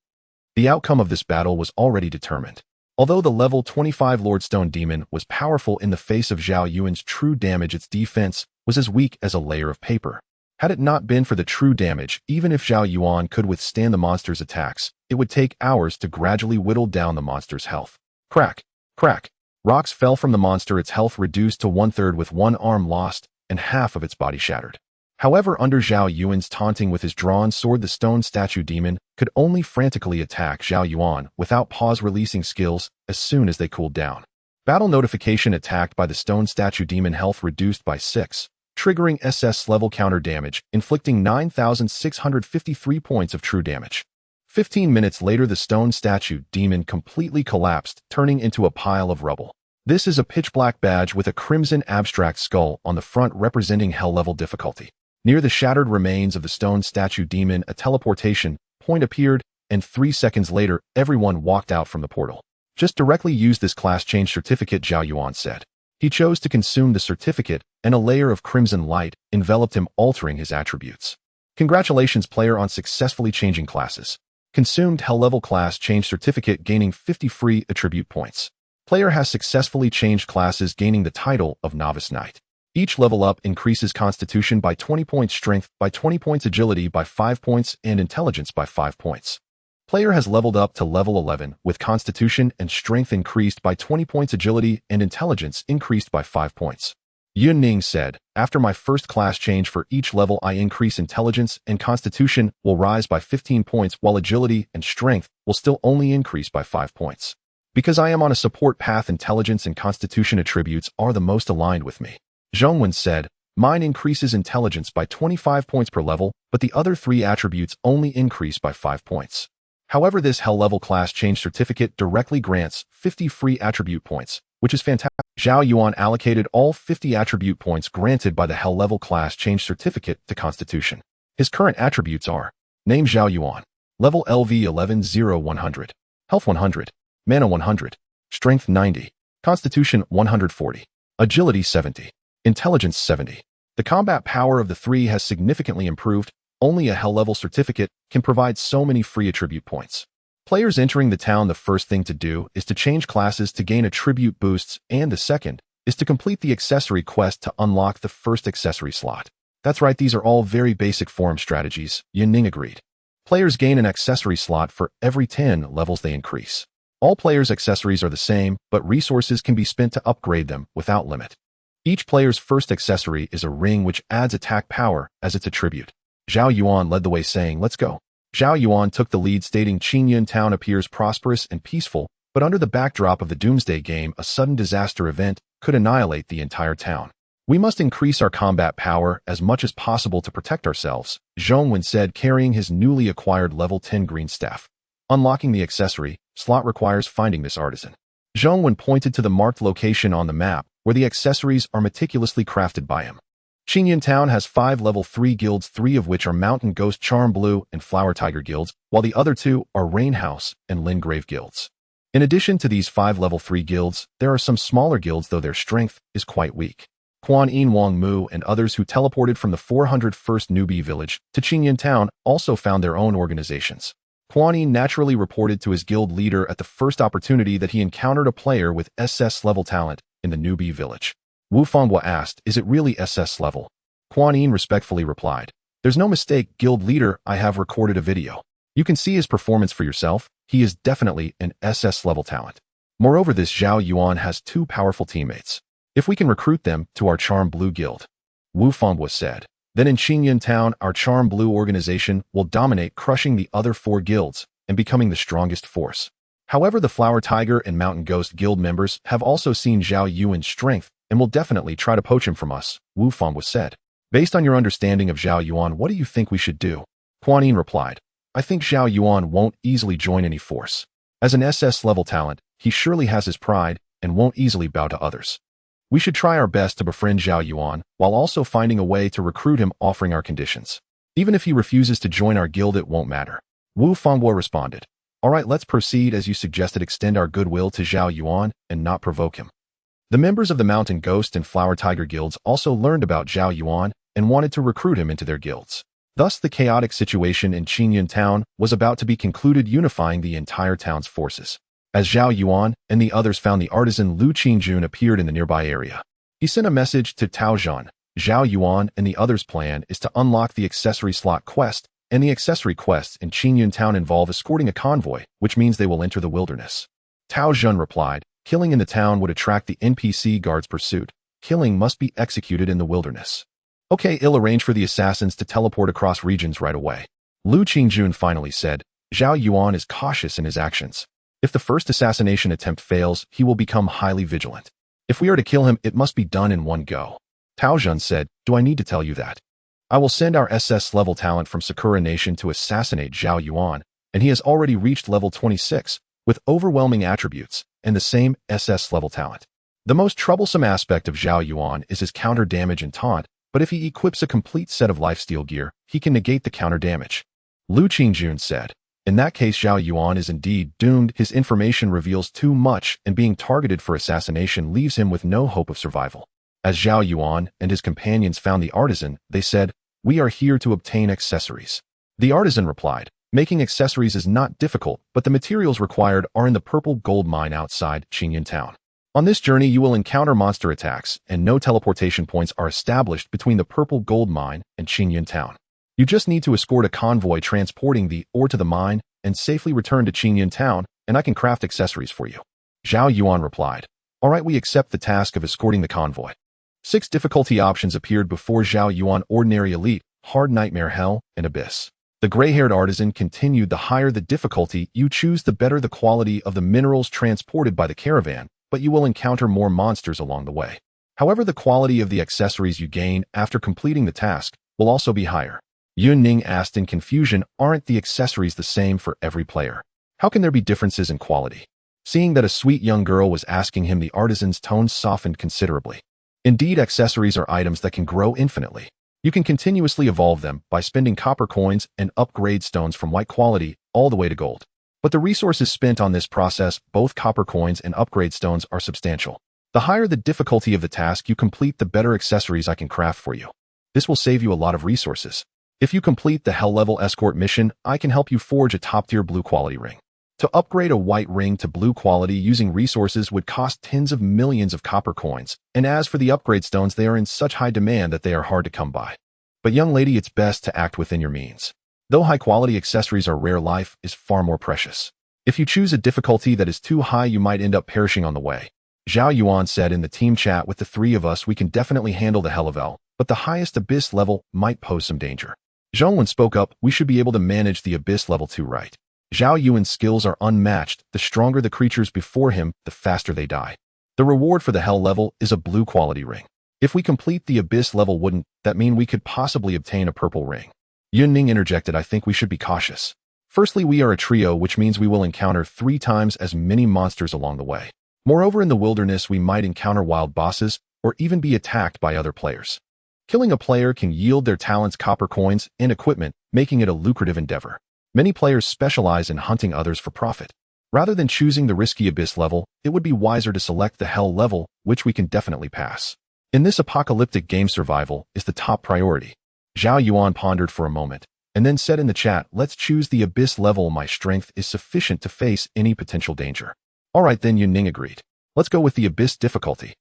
The outcome of this battle was already determined. Although the level 25 Lord Stone Demon was powerful in the face of Zhao Yuan's true damage, its defense was as weak as a layer of paper. Had it not been for the true damage, even if Zhao Yuan could withstand the monster's attacks, it would take hours to gradually whittle down the monster's health. Crack! Crack! Rocks fell from the monster, its health reduced to 1/3 with 1 arm lost and half of its body shattered. However, under Zhao Yuan's taunting with his drawn sword, the stone statue demon could only frantically attack Zhao Yuan without pause, releasing skills as soon as they cooled down. Battle notification: attacked by the stone statue demon, health reduced by 6, triggering SS level counter damage, inflicting 9,653 points of true damage. 15 minutes later, the stone statue demon completely collapsed, turning into a pile of rubble. This is a pitch-black badge with a crimson abstract skull on the front representing Hell level difficulty. Near the shattered remains of the stone statue demon, a teleportation point appeared, and 3 seconds later, everyone walked out from the portal. Just directly use this class change certificate, Zhao Yuan said. He chose to consume the certificate, and a layer of crimson light enveloped him, altering his attributes. Congratulations, player, on successfully changing classes. Consumed Hell level class change certificate, gaining 50 free attribute points. Player has successfully changed classes, gaining the title of Novice Knight. Each level up increases Constitution by 20 points, Strength by 20 points, Agility by 5 points, and Intelligence by 5 points. Player has leveled up to level 11, with Constitution and Strength increased by 20 points, Agility and Intelligence increased by 5 points. Yunning said, after my first class change, for each level I increase Intelligence and Constitution will rise by 15 points, while Agility and Strength will still only increase by 5 points. Because I am on a support path, Intelligence and Constitution attributes are the most aligned with me. Zhao Yuan said, Mine increases intelligence by 25 points per level, but the other 3 attributes only increase by 5 points. However, this Hell level class change certificate directly grants 50 free attribute points, which is fantastic. Zhao Yuan allocated all 50 attribute points granted by the Hell level class change certificate to Constitution. His current attributes are: Name Zhao Yuan, level LV 11-0-100, Health 100, Mana 100, Strength 90, Constitution 140, Agility 70, Intelligence 70. The combat power of the 3 has significantly improved. Only a Hell level certificate can provide so many free attribute points. Players entering the town, the first thing to do is to change classes to gain attribute boosts, and the second is to complete the accessory quest to unlock the first accessory slot. That's right, these are all very basic forum strategies, Yin agreed. Players gain an accessory slot for every 10 levels they increase. All players' accessories are the same, but resources can be spent to upgrade them without limit. Each player's first accessory is a ring which adds attack power as its attribute. Zhao Yuan led the way saying, "Let's go." Zhao Yuan took the lead stating Qingyun town appears prosperous and peaceful, but under the backdrop of the doomsday game, a sudden disaster event could annihilate the entire town. We must increase our combat power as much as possible to protect ourselves, Zhao Yuan said, carrying his newly acquired level 10 green staff. Unlocking the accessory slot requires finding this artisan. Zhao Yuan pointed to the marked location on the map where the accessories are meticulously crafted by him. Qingyun Town has 5 level 3 guilds, 3 of which are Mountain Ghost, Charm Blue, and Flower Tiger guilds, while the other 2 are Rain House and Lingrave guilds. In addition to these 5 level 3 guilds, there are some smaller guilds, though their strength is quite weak. Quan Yin, Wang Mu, and others who teleported from the 401st newbie village to Qingyun Town also found their own organizations. Quan Yin naturally reported to his guild leader at the first opportunity that he encountered a player with SS level talent in the newbie village. Wu Fangbo asked, "Is it really SS level?" Quan Yin respectfully replied, "There's no mistake, guild leader, I have recorded a video. You can see his performance for yourself. He is definitely an SS level talent. Moreover, this Zhao Yuan has 2 powerful teammates. If we can recruit them to our Charm Blue guild," Wu Fangbo said, "then in Qingyun Town, our Charm Blue organization will dominate, crushing the other 4 guilds and becoming the strongest force." However, the Flower Tiger and Mountain Ghost guild members have also seen Zhao Yuan's strength and will definitely try to poach him from us, Wu Fangbo said. "Based on your understanding of Zhao Yuan, what do you think we should do?" Quan Yin replied, "I think Zhao Yuan won't easily join any force. As an SS level talent, he surely has his pride and won't easily bow to others. We should try our best to befriend Zhao Yuan while also finding a way to recruit him, offering our conditions. Even if he refuses to join our guild, it won't matter." Wu Fangbo responded, "All right, let's proceed as you suggested, extend our goodwill to Zhao Yuan and not provoke him." The members of the Mountain Ghost and Flower Tiger guilds also learned about Zhao Yuan and wanted to recruit him into their guilds. Thus, the chaotic situation in Qingyun Town was about to be concluded, unifying the entire town's forces. As Zhao Yuan and the others found the artisan, Lu Qingjun appeared in the nearby area. He sent a message to Tao Zhan. Zhao Yuan and the others' plan is to unlock the accessory slot quest, and the accessory quests in Qingyun Town involve escorting a convoy, which means they will enter the wilderness. Tao Zhan replied, "Killing in the town would attract the NPC guards' pursuit. Killing must be executed in the wilderness." "Okay, I'll arrange for the assassins to teleport across regions right away." Lu Qingjun finally said, "Zhao Yuan is cautious in his actions. If the first assassination attempt fails, he will become highly vigilant. If we are to kill him, it must be done in one go." Tao Zhan said, "Do I need to tell you that? I will send our SS level talent from Sakura Nation to assassinate Zhao Yuan, and he has already reached level 26, with overwhelming attributes, and the same SS level talent. The most troublesome aspect of Zhao Yuan is his counter damage and taunt, but if he equips a complete set of lifesteal gear, he can negate the counter damage." Lu Qingjun said, "In that case, Zhao Yuan is indeed doomed. His information reveals too much, and being targeted for assassination leaves him with no hope of survival." As Zhao Yuan and his companions found the artisan, they said, "We are here to obtain accessories." The artisan replied, "Making accessories is not difficult, but the materials required are in the purple gold mine outside Qingyun Town. On this journey, you will encounter monster attacks, and no teleportation points are established between the purple gold mine and Qingyun Town. You just need to escort a convoy transporting the ore to the mine and safely return to Qingyun Town, and I can craft accessories for you." Zhao Yuan replied, "All right, we accept the task of escorting the convoy." 6 difficulty options appeared before Zhao Yuan: Ordinary, Elite, Hard, Nightmare, Hell, and Abyss. The gray-haired artisan continued, "The higher the difficulty you choose, the better the quality of the minerals transported by the caravan, but you will encounter more monsters along the way. However, the quality of the accessories you gain after completing the task will also be higher. Yunning asked in confusion, aren't the accessories the same for every player? How can there be differences in quality? Seeing that a sweet young girl was asking him, the artisan's tone softened considerably. Indeed, accessories are items that can grow infinitely. You can continuously evolve them by spending copper coins and upgrade stones from white quality all the way to gold. But the resources spent on this process, both copper coins and upgrade stones, are substantial. The higher the difficulty of the task you complete, the better accessories I can craft for you. This will save you a lot of resources. If you complete the Hell-level escort mission, I can help you forge a top-tier blue quality ring. To upgrade a white ring to blue quality using resources would cost tens of millions of copper coins, and as for the upgrade stones, they are in such high demand that they are hard to come by. But young lady, it's best to act within your means. Though high-quality accessories are rare, life is far more precious. If you choose a difficulty that is too high, you might end up perishing on the way. Zhao Yuan said in the team chat, with the three of us, we can definitely handle the Hell level, but the highest Abyss level might pose some danger. Zhao Yuan spoke up, we should be able to manage the Abyss level too, right? Zhao Yuan's skills are unmatched. The stronger the creatures before him, the faster they die. The reward for the Hell level is a blue quality ring. If we complete the Abyss level, wouldn't that mean we could possibly obtain a purple ring? Yunning interjected, I think we should be cautious. Firstly, we are a trio, which means we will encounter 3 times as many monsters along the way. Moreover, in the wilderness, we might encounter wild bosses or even be attacked by other players. Killing a player can yield their talents, copper coins, and equipment, making it a lucrative endeavor. Many players specialize in hunting others for profit. Rather than choosing the risky Abyss level, it would be wiser to select the Hell level, which we can definitely pass. In this apocalyptic game, survival is the top priority. Zhao Yuan pondered for a moment, and then said in the chat, let's choose the Abyss level. My strength is sufficient to face any potential danger. Alright then, Yunning agreed. Let's go with the Abyss difficulty.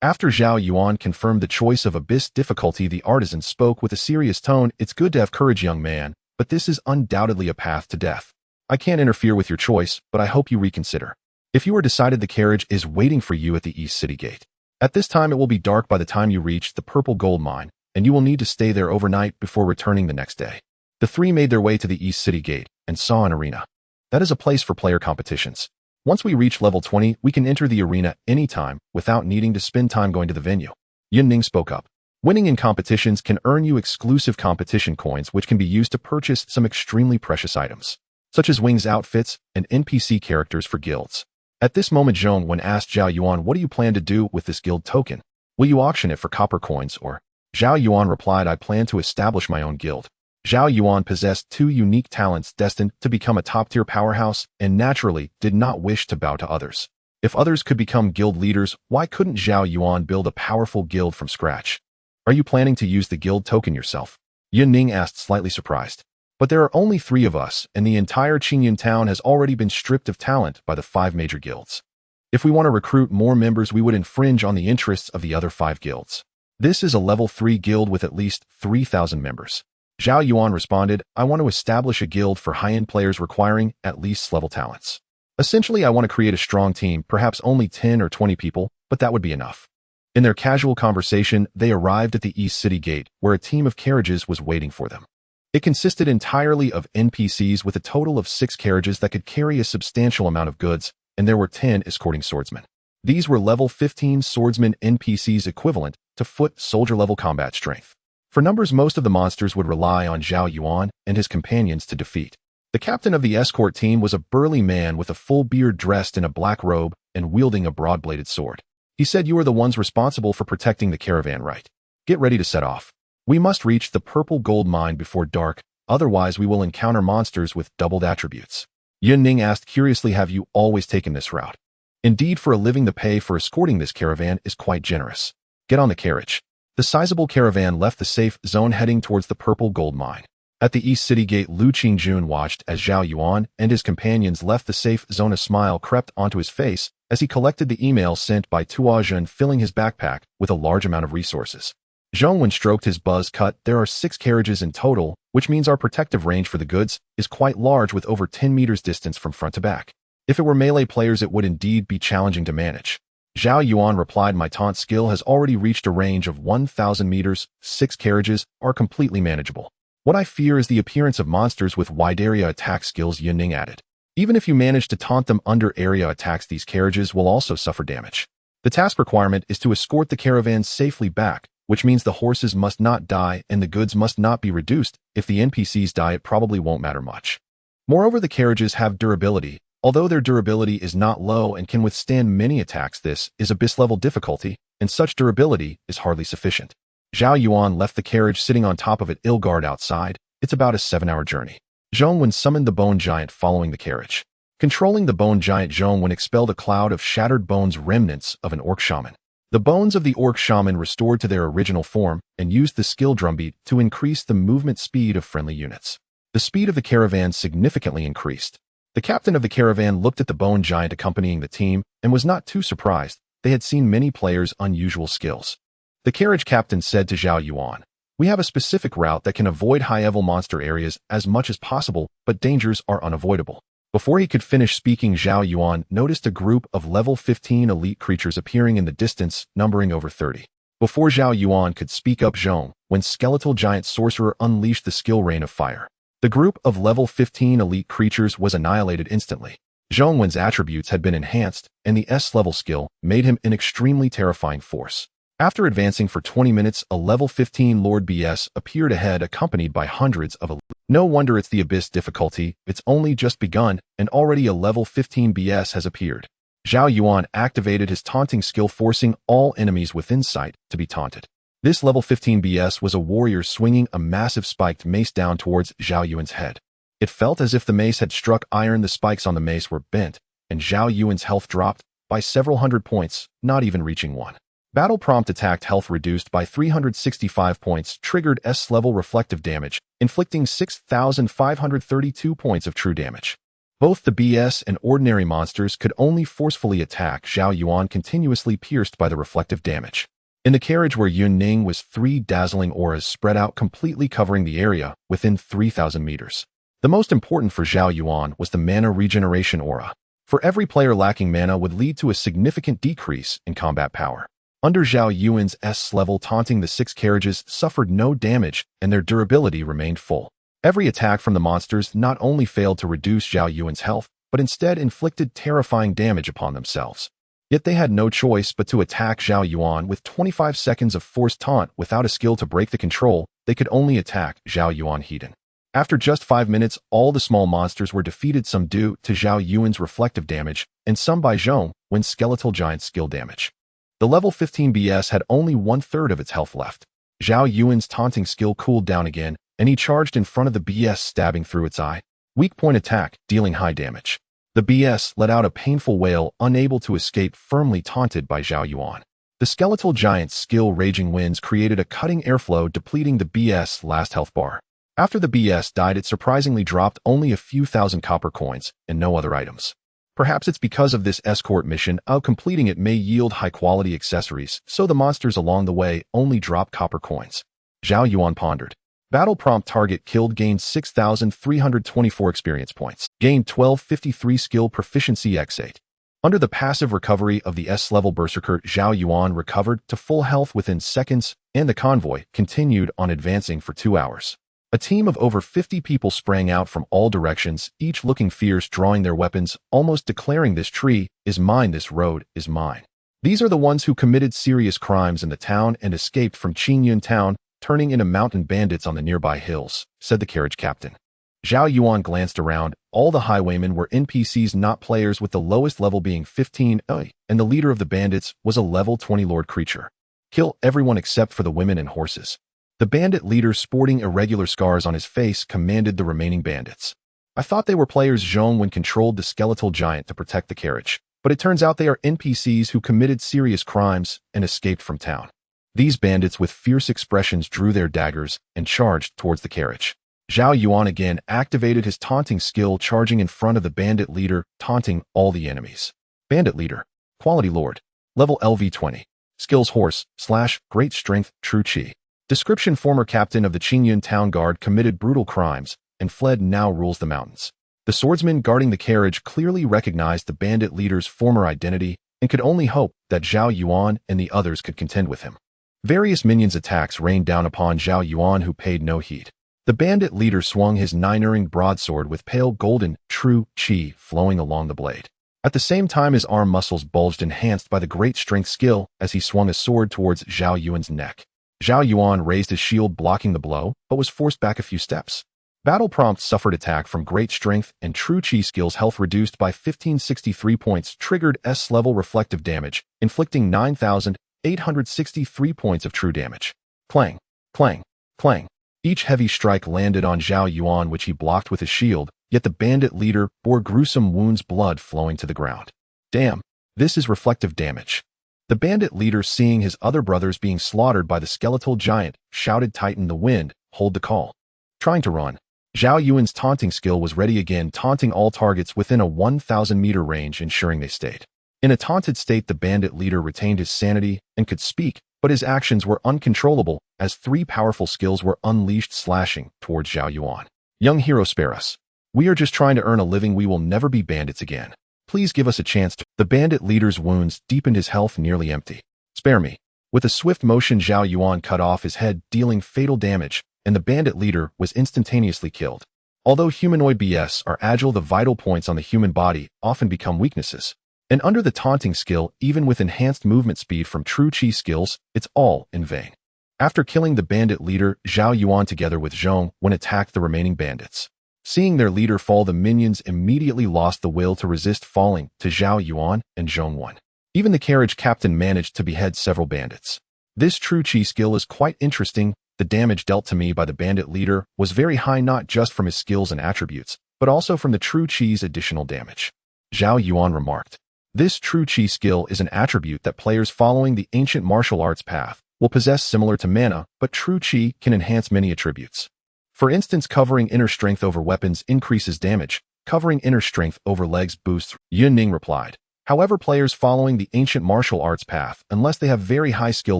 After Zhao Yuan confirmed the choice of Abyss difficulty, the artisan spoke with a serious tone, it's good to have courage, young man, but this is undoubtedly a path to death. I can't interfere with your choice, but I hope you reconsider. If you are decided, the carriage is waiting for you at the East City Gate. At this time, it will be dark by the time you reach the purple gold mine, and you will need to stay there overnight before returning the next day. The three made their way to the East City Gate and saw an arena. That is a place for player competitions. Once we reach level 20, we can enter the arena anytime without needing to spend time going to the venue. Yunning spoke up. Winning in competitions can earn you exclusive competition coins, which can be used to purchase some extremely precious items, such as wings, outfits, and NPC characters for guilds. At this moment, Zhong Wen asked Zhao Yuan, what do you plan to do with this guild token? Will you auction it for copper coins or? Zhao Yuan replied, I plan to establish my own guild. Zhao Yuan possessed 2 unique talents destined to become a top-tier powerhouse and naturally did not wish to bow to others. If others could become guild leaders, why couldn't Zhao Yuan build a powerful guild from scratch? Are you planning to use the guild token yourself? Yunning asked, slightly surprised. But there are only 3 of us, and the entire Qingyun town has already been stripped of talent by the 5 major guilds. If we want to recruit more members, we would infringe on the interests of the other 5 guilds. This is a level 3 guild with at least 3,000 members. Zhao Yuan responded, I want to establish a guild for high-end players requiring at least level talents. Essentially, I want to create a strong team, perhaps only 10 or 20 people, but that would be enough. In their casual conversation, they arrived at the East City Gate, where a team of carriages was waiting for them. It consisted entirely of NPCs with a total of 6 carriages that could carry a substantial amount of goods, and there were 10 escorting swordsmen. These were level 15 swordsmen NPCs equivalent to foot soldier level combat strength. For numbers, most of the monsters would rely on Zhao Yuan and his companions to defeat. The captain of the escort team was a burly man with a full beard, dressed in a black robe and wielding a broad-bladed sword. He said, you are the ones responsible for protecting the caravan, right? Get ready to set off. We must reach the purple gold mine before dark, otherwise we will encounter monsters with doubled attributes. Yunning asked curiously, have you always taken this route? Indeed, for a living, the pay for escorting this caravan is quite generous. Get on the carriage. The sizable caravan left the safe zone heading towards the purple gold mine. At the East City Gate, Lu Qingjun watched as Zhao Yuan and his companions left the safe zone. A smile crept onto his face as he collected the email sent by Tuozhen, filling his backpack with a large amount of resources. Zhong Wen stroked his buzz cut. There are 6 carriages in total, which means our protective range for the goods is quite large, with over 10 meters distance from front to back. If it were melee players, it would indeed be challenging to manage. Zhao Yuan replied, my taunt skill has already reached a range of 1,000 meters. 6 carriages are completely manageable. What I fear is the appearance of monsters with wide area attack skills, Yunning added. Even if you manage to taunt them under area attacks, these carriages will also suffer damage. The task requirement is to escort the caravan safely back, which means the horses must not die and the goods must not be reduced. If the NPCs die, it probably won't matter much. Moreover, the carriages have durability. Although their durability is not low and can withstand many attacks, this is abyss-level difficulty, and such durability is hardly sufficient. Zhao Yuan left the carriage sitting on top of it, ill guard outside. It's about a 7-hour journey. Zhao Yuan summoned the bone giant following the carriage. Controlling the bone giant, Zhao Yuan expelled a cloud of shattered bones, remnants of an orc shaman. The bones of the orc shaman restored to their original form and used the skill drumbeat to increase the movement speed of friendly units. The speed of the caravan significantly increased. The captain of the caravan looked at the bone giant accompanying the team and was not too surprised. They had seen many players' unusual skills. The carriage captain said to Zhao Yuan, "We have a specific route that can avoid high-level monster areas as much as possible, but dangers are unavoidable." Before he could finish speaking, Zhao Yuan noticed a group of level 15 elite creatures appearing in the distance, numbering over 30. Before Zhao Yuan could speak up, Zhong, when skeletal giant sorcerer unleashed the skill rain of fire. The group of level 15 elite creatures was annihilated instantly. Zhong Wen's attributes had been enhanced, and the S-level skill made him an extremely terrifying force. After advancing for 20 minutes, a level 15 Lord BS appeared ahead, accompanied by hundreds of elite. No wonder it's the abyss difficulty. It's only just begun, and already a level 15 BS has appeared. Zhao Yuan activated his taunting skill, forcing all enemies within sight to be taunted. This level 15 BS was a warrior swinging a massive spiked mace down towards Zhao Yuan's head. It felt as if the mace had struck iron. The spikes on the mace were bent, and Zhao Yuan's health dropped by several hundred points, not even reaching 1. Battle prompt attacked health reduced by 365 points, triggered S-level reflective damage, inflicting 6,532 points of true damage. Both the BS and ordinary monsters could only forcefully attack Zhao Yuan, continuously pierced by the reflective damage. In the carriage where Yun Ning was, 3 dazzling auras spread out, completely covering the area within 3,000 meters. The most important for Zhao Yuan was the mana regeneration aura. For every player lacking mana would lead to a significant decrease in combat power. Under Zhao Yuan's S-level taunting, the 6 carriages suffered no damage and their durability remained full. Every attack from the monsters not only failed to reduce Zhao Yuan's health, but instead inflicted terrifying damage upon themselves. Yet they had no choice but to attack Zhao Yuan. With 25 seconds of forced taunt without a skill to break the control, they could only attack Zhao Yuan hidden. After just 5 minutes, all the small monsters were defeated, some due to Zhao Yuan's reflective damage, and some by Zhong Wen's skeletal giant skill damage. The level 15 BS had only 1/3 of its health left. Zhao Yuan's taunting skill cooled down again, and he charged in front of the BS, stabbing through its eye. Weak point attack, dealing high damage. The BS let out a painful wail, unable to escape, firmly taunted by Zhao Yuan. The skeletal giant's skill, Raging Winds, created a cutting airflow, depleting the BS' last health bar. After the BS died, it surprisingly dropped only a few thousand copper coins and no other items. Perhaps it's because of this escort mission, completing it may yield high-quality accessories, so the monsters along the way only drop copper coins. Zhao Yuan pondered. Battle prompt: target killed, gained 6,324 experience points. Gained 1253 skill proficiency x8. Under the passive recovery of the S-level berserker, Zhao Yuan recovered to full health within seconds, and the convoy continued on advancing for 2 hours. A team of over 50 people sprang out from all directions, each looking fierce, drawing their weapons, almost declaring, "This tree is mine, this road is mine." These are the ones who committed serious crimes in the town and escaped from Qingyun town, turning into mountain bandits on the nearby hills, said the carriage captain. Zhao Yuan glanced around. All the highwaymen were NPCs, not players, with the lowest level being 15, and the leader of the bandits was a level 20 lord creature. Kill everyone except for the women and horses. The bandit leader, sporting irregular scars on his face, commanded the remaining bandits. I thought they were players. Zhong Wen controlled the skeletal giant to protect the carriage, but it turns out they are NPCs who committed serious crimes and escaped from town. These bandits with fierce expressions drew their daggers and charged towards the carriage. Zhao Yuan again activated his taunting skill, charging in front of the bandit leader, taunting all the enemies. Bandit leader, quality lord, level LV20. Skills: horse, slash, great strength, true chi. Description: former captain of the Qingyun town guard, committed brutal crimes and fled, now rules the mountains. The swordsman guarding the carriage clearly recognized the bandit leader's former identity and could only hope that Zhao Yuan and the others could contend with him. Various minions' attacks rained down upon Zhao Yuan, who paid no heed. The bandit leader swung his 9-ring broadsword with pale golden, true chi flowing along the blade. At the same time, his arm muscles bulged, enhanced by the great strength skill, as he swung a sword towards Zhao Yuan's neck. Zhao Yuan raised his shield, blocking the blow, but was forced back a few steps. Battle Prompt suffered attack from great strength, and True Chi skills health reduced by 1563 points triggered S-level reflective damage, inflicting 9,863 points of true damage. Clang, clang, clang. Each heavy strike landed on Zhao Yuan, which he blocked with his shield, yet the bandit leader bore gruesome wounds, blood flowing to the ground. Damn, this is reflective damage. The bandit leader, seeing his other brothers being slaughtered by the skeletal giant, shouted, "Tighten the wind, hold the call." Trying to run, Zhao Yuan's taunting skill was ready again, taunting all targets within a 1,000-meter range, ensuring they stayed. In a taunted state, the bandit leader retained his sanity and could speak, but his actions were uncontrollable as three powerful skills were unleashed, slashing towards Zhao Yuan. "Young hero, spare us. We are just trying to earn a living. We will never be bandits again. Please give us a chance to—" The bandit leader's wounds deepened, his health nearly empty. "Spare me." With a swift motion, Zhao Yuan cut off his head, dealing fatal damage, and the bandit leader was instantaneously killed. Although humanoid BS are agile, the vital points on the human body often become weaknesses. And under the taunting skill, even with enhanced movement speed from True Chi skills, it's all in vain. After killing the bandit leader, Zhao Yuan together with Zhong Wen attacked the remaining bandits. Seeing their leader fall, the minions immediately lost the will to resist, falling to Zhao Yuan and Zhong Wen. Even the carriage captain managed to behead several bandits. This True Chi skill is quite interesting. The damage dealt to me by the bandit leader was very high, not just from his skills and attributes, but also from the True Chi's additional damage. Zhao Yuan remarked, "This True Chi skill is an attribute that players following the ancient martial arts path will possess, similar to mana, but True Chi can enhance many attributes. For instance, covering inner strength over weapons increases damage, covering inner strength over legs boosts." Yun Ning replied, "However, players following the ancient martial arts path, unless they have very high skill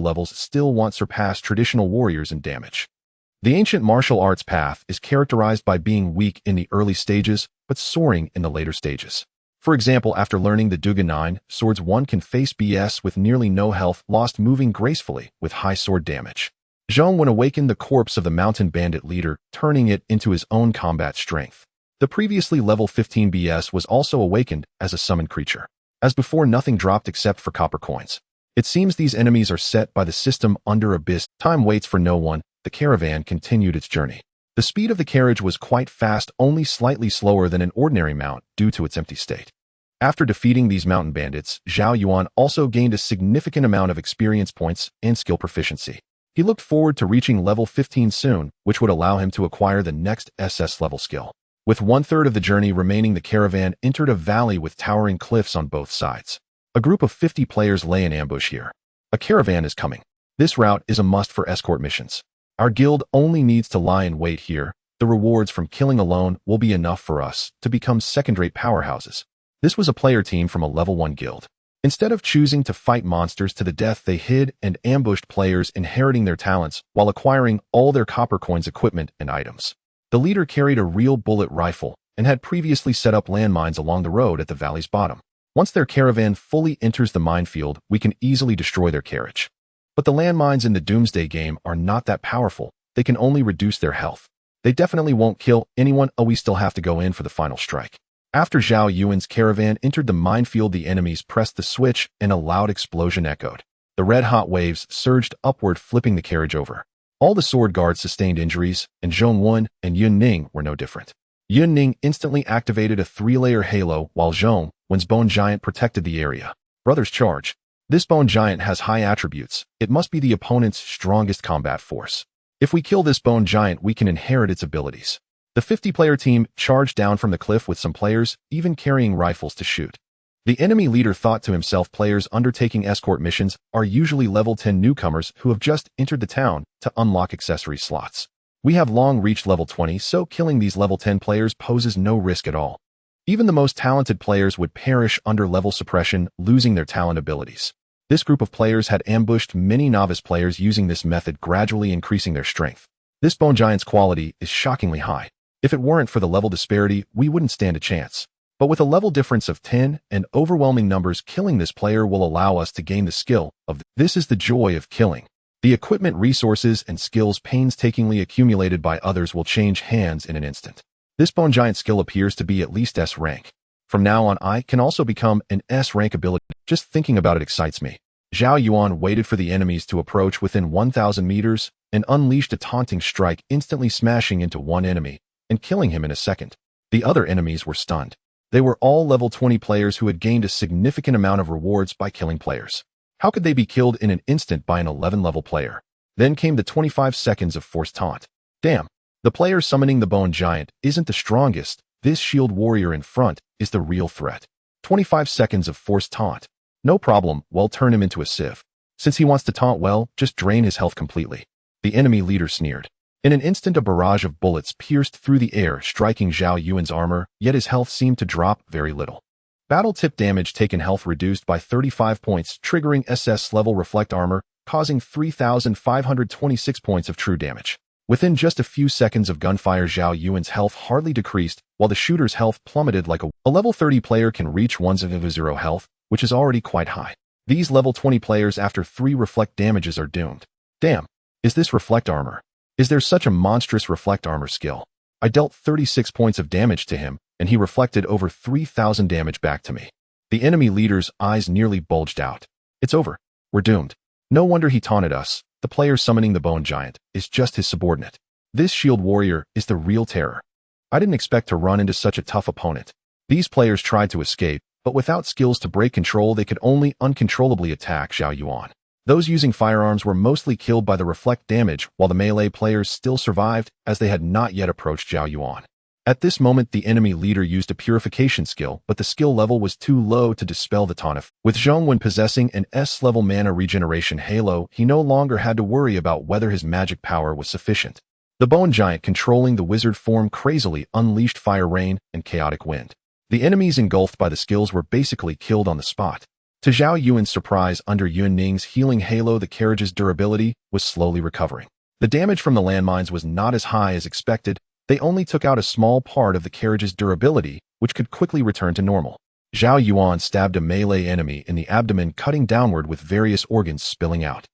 levels, still won't surpass traditional warriors in damage. The ancient martial arts path is characterized by being weak in the early stages, but soaring in the later stages. For example, after learning the Duga 9 swords, one can face BS with nearly no health lost, moving gracefully with high sword damage." Zhong Wen awakened the corpse of the mountain bandit leader, turning it into his own combat strength. The previously level 15 BS was also awakened as a summoned creature. As before, nothing dropped except for copper coins. It seems these enemies are set by the system under Abyss. Time waits for no one. The caravan continued its journey. The speed of the carriage was quite fast, only slightly slower than an ordinary mount due to its empty state. After defeating these mountain bandits, Zhao Yuan also gained a significant amount of experience points and skill proficiency. He looked forward to reaching level 15 soon, which would allow him to acquire the next SS level skill. With 1/3 of the journey remaining, the caravan entered a valley with towering cliffs on both sides. A group of 50 players lay in ambush here. A caravan is coming. This route is a must for escort missions. Our guild only needs to lie in wait here. The rewards from killing alone will be enough for us to become second-rate powerhouses. This was a player team from a level 1 guild. Instead of choosing to fight monsters to the death, they hid and ambushed players, inheriting their talents while acquiring all their copper coins, equipment, and items. The leader carried a real bullet rifle and had previously set up landmines along the road at the valley's bottom. Once their caravan fully enters the minefield, we can easily destroy their carriage. But the landmines in the Doomsday game are not that powerful. They can only reduce their health. They definitely won't kill anyone. We still have to go in for the final strike. After Zhao Yuan's caravan entered the minefield, the enemies pressed the switch and a loud explosion echoed. The red-hot waves surged upward, flipping the carriage over. All the sword guards sustained injuries, and Zhong Wen and Yun Ning were no different. Yun Ning instantly activated a 3-layer halo, while Zhong Wen's bone giant protected the area. Brothers charge. This bone giant has high attributes. It must be the opponent's strongest combat force. If we kill this bone giant, we can inherit its abilities. The 50-player team charged down from the cliff with some players even carrying rifles to shoot. The enemy leader thought to himself, players undertaking escort missions are usually level 10 newcomers who have just entered the town to unlock accessory slots. We have long reached level 20, so killing these level 10 players poses no risk at all. Even the most talented players would perish under level suppression, losing their talent abilities. This group of players had ambushed many novice players, using this method, gradually increasing their strength. This bone giant's quality is shockingly high. If it weren't for the level disparity, we wouldn't stand a chance. But with a level difference of 10 and overwhelming numbers, killing this player will allow us to gain the skill of this is the joy of killing. The equipment, resources, and skills painstakingly accumulated by others will change hands in an instant. This bone giant skill appears to be at least S rank. From now on, I can also become an S-rank ability. Just thinking about it excites me. Zhao Yuan waited for the enemies to approach within 1,000 meters and unleashed a taunting strike, instantly smashing into one enemy and killing him in a second. The other enemies were stunned. They were all level 20 players who had gained a significant amount of rewards by killing players. How could they be killed in an instant by an 11-level player? Then came the 25 seconds of forced taunt. Damn, the player summoning the Bone Giant isn't the strongest. This shield warrior in front is the real threat. 25 seconds of forced taunt. No problem, well, turn him into a sieve. Since he wants to taunt well, just drain his health completely. The enemy leader sneered. In an instant, a barrage of bullets pierced through the air, striking Zhao Yuan's armor, yet his health seemed to drop very little. Battle tip: damage taken, health reduced by 35 points, triggering SS level reflect armor, causing 3,526 points of true damage. Within just a few seconds of gunfire, Zhao Yuan's health hardly decreased, while the shooter's health plummeted like a level 30 player can reach 1/0 health, which is already quite high. These level 20 players after 3 reflect damages are doomed. Damn, is this reflect armor? Is there such a monstrous reflect armor skill? I dealt 36 points of damage to him, and he reflected over 3,000 damage back to me. The enemy leader's eyes nearly bulged out. It's over. We're doomed. No wonder he taunted us. The player summoning the Bone Giant is just his subordinate. This shield warrior is the real terror. I didn't expect to run into such a tough opponent. These players tried to escape, but without skills to break control, they could only uncontrollably attack Zhao Yuan. Those using firearms were mostly killed by the reflect damage, while the melee players still survived, as they had not yet approached Zhao Yuan. At this moment, the enemy leader used a purification skill, but the skill level was too low to dispel the taunt. With Zhong Wen possessing an S-level mana regeneration halo, he no longer had to worry about whether his magic power was sufficient. The Bone Giant, controlling the wizard form crazily, unleashed fire rain and chaotic wind. The enemies engulfed by the skills were basically killed on the spot. To Zhao Yuan's surprise, under Yuan Ning's healing halo, the carriage's durability was slowly recovering. The damage from the landmines was not as high as expected. They only took out a small part of the carriage's durability, which could quickly return to normal. Zhao Yuan stabbed a melee enemy in the abdomen, cutting downward with various organs spilling out.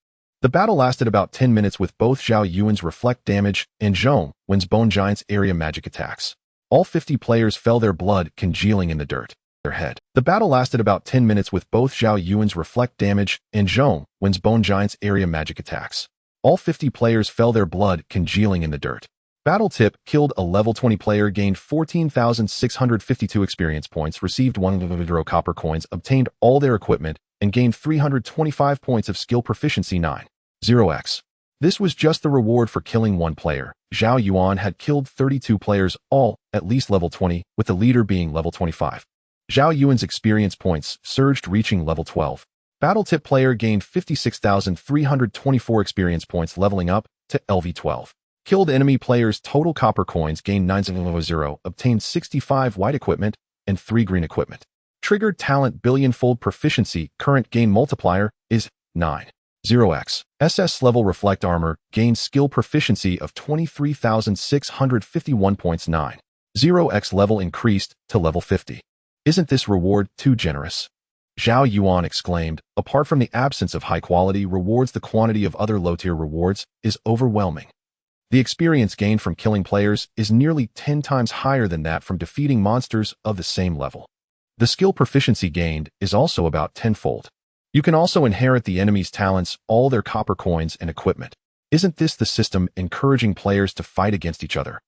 The battle lasted about 10 minutes with both Zhao Yuan's reflect damage and Zhong Wen's Bone Giant's area magic attacks. All 50 players fell, their blood congealing in the dirt. Their head. The battle lasted about 10 minutes with both Zhao Yuan's reflect damage and Zhong Wen's Bone Giant's area magic attacks. All 50 players fell, their blood congealing in the dirt. Battle tip: killed a level 20 player, gained 14,652 experience points, received 100 copper coins, obtained all their equipment, and gained 325 points of skill proficiency 9.0x. This was just the reward for killing one player. Zhao Yuan had killed 32 players, all at least level 20, with the leader being level 25. Zhao Yuan's experience points surged, reaching level 12. Battle tip: player gained 56,324 experience points, leveling up to LV12. Killed enemy players' total copper coins gained 9.0, obtained 65 white equipment and 3 green equipment. Triggered talent: billion-fold proficiency, current gain multiplier is 9.0x. SS level reflect armor, gained skill proficiency of 23,651 points. 9.0x level increased to level 50. Isn't this reward too generous? Zhao Yuan exclaimed. Apart from the absence of high-quality rewards, the quantity of other low-tier rewards is overwhelming. The experience gained from killing players is nearly 10 times higher than that from defeating monsters of the same level. The skill proficiency gained is also about tenfold. You can also inherit the enemy's talents, all their copper coins, and equipment. Isn't this the system encouraging players to fight against each other?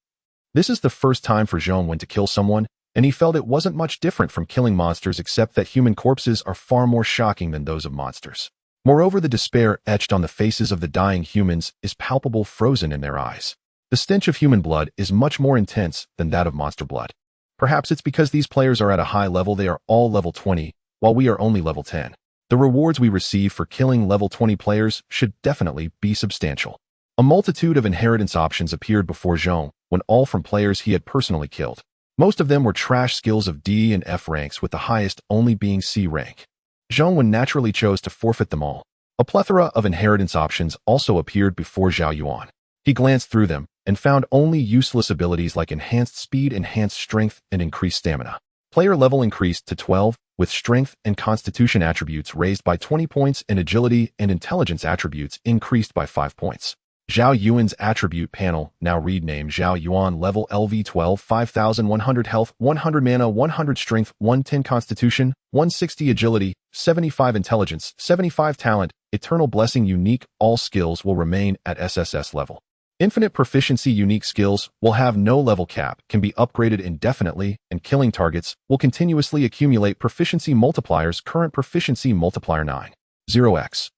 This is the first time for Zhong Wen to kill someone, and he felt it wasn't much different from killing monsters, except that human corpses are far more shocking than those of monsters. Moreover, the despair etched on the faces of the dying humans is palpable, frozen in their eyes. The stench of human blood is much more intense than that of monster blood. Perhaps it's because these players are at a high level. They are all level 20, while we are only level 10. The rewards we receive for killing level 20 players should definitely be substantial. A multitude of inheritance options appeared before Zhong Wen, all from players he had personally killed. Most of them were trash skills of D and F ranks, with the highest only being C rank. Zhong Wen naturally chose to forfeit them all. A plethora of inheritance options also appeared before Zhao Yuan. He glanced through them and found only useless abilities like enhanced speed, enhanced strength, and increased stamina. Player level increased to 12, with strength and constitution attributes raised by 20 points and agility and intelligence attributes increased by 5 points. Zhao Yuan's attribute panel, now read name Zhao Yuan, level LV12, 5100 health, 100 mana, 100 strength, 110 constitution, 160 agility, 75 intelligence, 75 talent, eternal blessing unique. All skills will remain at SSS level. Infinite proficiency unique skills will have no level cap, can be upgraded indefinitely, and killing targets will continuously accumulate proficiency multipliers. Current proficiency multiplier 9. 0x.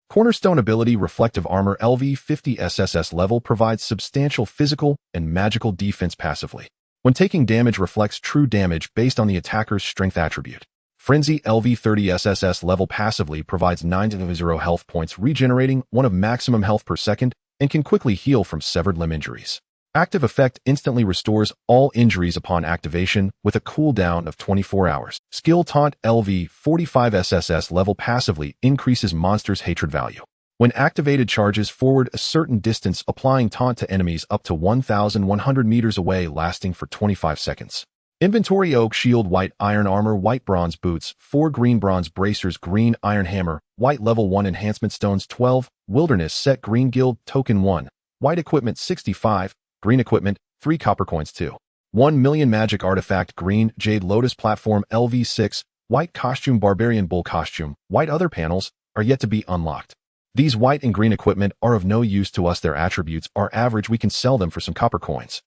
Cornerstone ability Reflective Armor LV50 SSS level provides substantial physical and magical defense passively. When taking damage reflects true damage based on the attacker's strength attribute. Frenzy LV30 SSS level passively provides 9-0 health points, regenerating 1 of maximum health per second, and can quickly heal from severed limb injuries. Active effect instantly restores all injuries upon activation with a cooldown of 24 hours. Skill Taunt LV45 SSS level passively increases monsters' hatred value. When activated, charges forward a certain distance, applying taunt to enemies up to 1,100 meters away, lasting for 25 seconds. Inventory Oak Shield, White Iron Armor, White Bronze Boots, 4 Green Bronze Bracers, Green Iron Hammer, White Level 1 Enhancement Stones 12, Wilderness Set, Green Guild Token 1, White Equipment 65, Green Equipment, 3 Copper Coins 2. 1 million Magic Artifact, Green Jade Lotus Platform LV6, White Costume, Barbarian Bull Costume. White other panels are yet to be unlocked. These white and green equipment are of no use to us. Their attributes are average. We can sell them for some copper coins.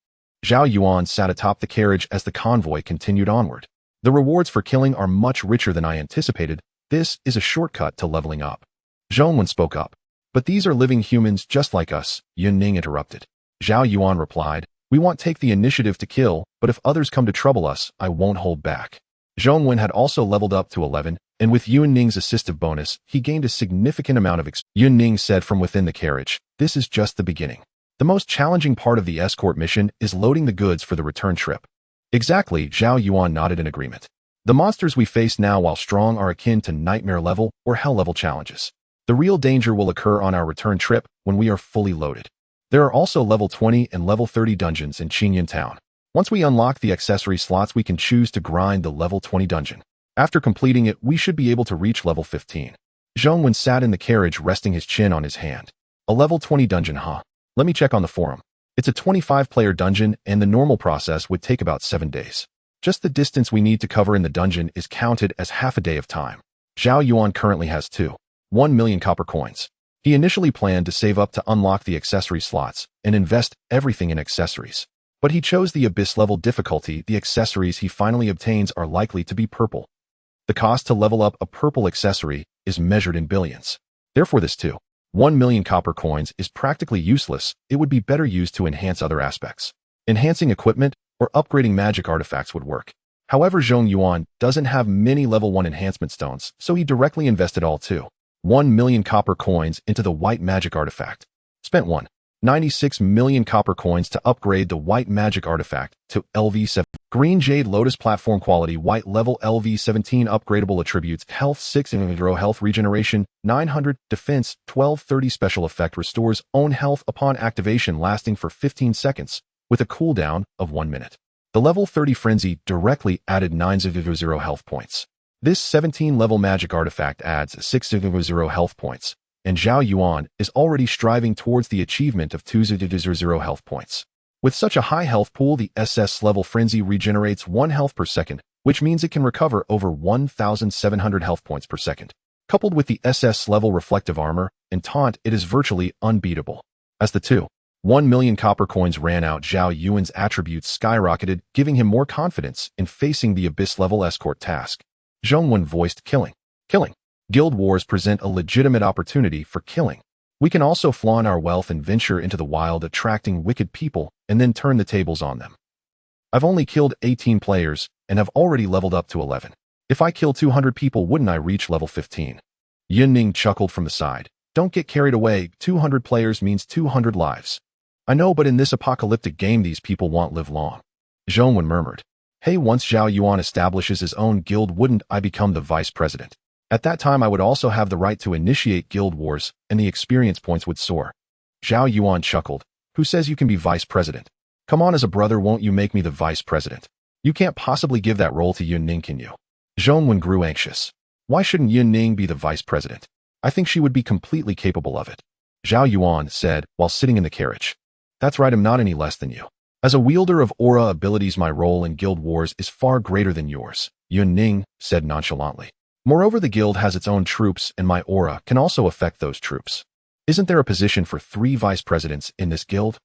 Zhao Yuan sat atop the carriage as the convoy continued onward. The rewards for killing are much richer than I anticipated. This is a shortcut to leveling up. Zhao Yuan spoke up. But these are living humans just like us, Yun Ning interrupted. Zhao Yuan replied, we won't take the initiative to kill, but if others come to trouble us, I won't hold back. Zhao Yuan had also leveled up to 11, and with Yun Ning's assistive bonus, he gained a significant amount of experience. Yun Ning said from within the carriage, this is just the beginning. The most challenging part of the escort mission is loading the goods for the return trip. Exactly, Zhao Yuan nodded in agreement. The monsters we face now, while strong, are akin to nightmare level or hell level challenges. The real danger will occur on our return trip when we are fully loaded. There are also level 20 and level 30 dungeons in Qingyan Town. Once we unlock the accessory slots, we can choose to grind the level 20 dungeon. After completing it, we should be able to reach level 15. Zhao Yuan sat in the carriage, resting his chin on his hand. A level 20 dungeon, huh? Let me check on the forum. It's a 25-player dungeon, and the normal process would take about 7 days. Just the distance we need to cover in the dungeon is counted as half a day of time. Zhao Yuan currently has 1 million copper coins. He initially planned to save up to unlock the accessory slots and invest everything in accessories. But he chose the Abyss level difficulty. The accessories he finally obtains are likely to be purple. The cost to level up a purple accessory is measured in billions. Therefore, this 1 million copper coins is practically useless. It would be better used to enhance other aspects. Enhancing equipment or upgrading magic artifacts would work. However, Zhao Yuan doesn't have many level 1 enhancement stones, so he directly invested all 1 million copper coins into the white magic artifact. Spent 96 million copper coins to upgrade the white magic artifact to LV7. Green Jade Lotus Platform quality, white level LV17 upgradable attributes, health 6 health regeneration 900, defense 1230, special effect restores own health upon activation lasting for 15 seconds with a cooldown of 1 minute. The level 30 frenzy directly added 900 health points. This 17-level magic artifact adds 600 health points, and Zhao Yuan is already striving towards the achievement of 200 health points. With such a high health pool, the SS level frenzy regenerates 1 health per second, which means it can recover over 1,700 health points per second. Coupled with the SS level reflective armor and taunt, it is virtually unbeatable. As the 1 million copper coins ran out, Zhao Yuan's attributes skyrocketed, giving him more confidence in facing the Abyss level escort task. Zhao Yuan voiced killing. Guild wars present a legitimate opportunity for killing. We can also flaunt our wealth and venture into the wild, attracting wicked people and then turn the tables on them. I've only killed 18 players and have already leveled up to 11. If I kill 200 people, wouldn't I reach level 15? Yun Ning chuckled from the side. Don't get carried away. 200 players means 200 lives. I know, but in this apocalyptic game, these people won't live long. Zhao Yuan murmured. Hey, once Zhao Yuan establishes his own guild, wouldn't I become the vice president? At that time, I would also have the right to initiate guild wars, and the experience points would soar. Zhao Yuan chuckled. Who says you can be vice president? Come on, as a brother, won't you make me the vice president? You can't possibly give that role to Yun Ning, can you? Zhao Yuan grew anxious. Why shouldn't Yun Ning be the vice president? I think she would be completely capable of it. Zhao Yuan said while sitting in the carriage. That's right, I'm not any less than you. As a wielder of aura abilities, my role in guild wars is far greater than yours, Yun Ning said nonchalantly. Moreover, the guild has its own troops, and my aura can also affect those troops. Isn't there a position for 3 vice presidents in this guild?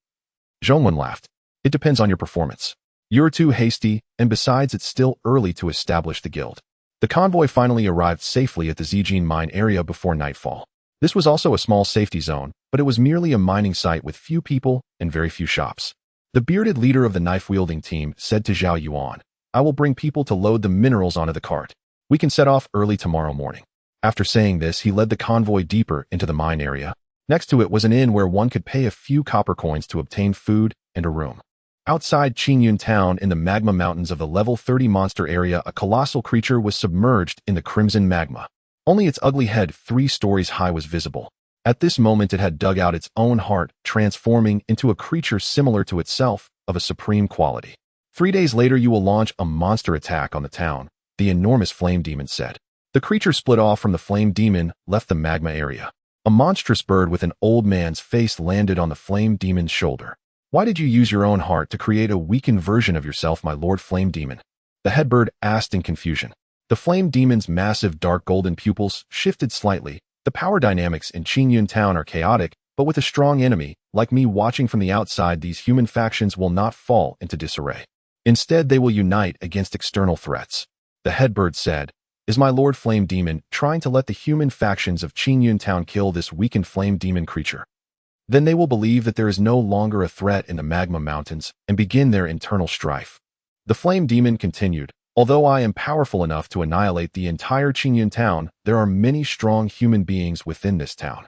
Zhao Yuan laughed. It depends on your performance. You're too hasty, and besides, it's still early to establish the guild. The convoy finally arrived safely at the Zijin mine area before nightfall. This was also a small safety zone, but it was merely a mining site with few people and very few shops. The bearded leader of the knife-wielding team said to Zhao Yuan, I will bring people to load the minerals onto the cart. We can set off early tomorrow morning. After saying this, he led the convoy deeper into the mine area. Next to it was an inn where one could pay a few copper coins to obtain food and a room. Outside Qingyun town in the magma mountains of the level 30 monster area, a colossal creature was submerged in the crimson magma. Only its ugly head 3 stories high was visible. At this moment it had dug out its own heart, transforming into a creature similar to itself, of a supreme quality. 3 days later you will launch a monster attack on the town, the enormous flame demon said. The creature split off from the flame demon, left the magma area. A monstrous bird with an old man's face landed on the flame demon's shoulder. Why did you use your own heart to create a weakened version of yourself, my lord flame demon? The head bird asked in confusion. The flame demon's massive dark golden pupils shifted slightly. The power dynamics in Qingyun town are chaotic, but with a strong enemy, like me watching from the outside, these human factions will not fall into disarray. Instead, they will unite against external threats. The head bird said, Is my lord flame demon trying to let the human factions of Qingyun town kill this weakened flame demon creature? Then they will believe that there is no longer a threat in the magma mountains and begin their internal strife. The flame demon continued, Although I am powerful enough to annihilate the entire Qingyun town, there are many strong human beings within this town.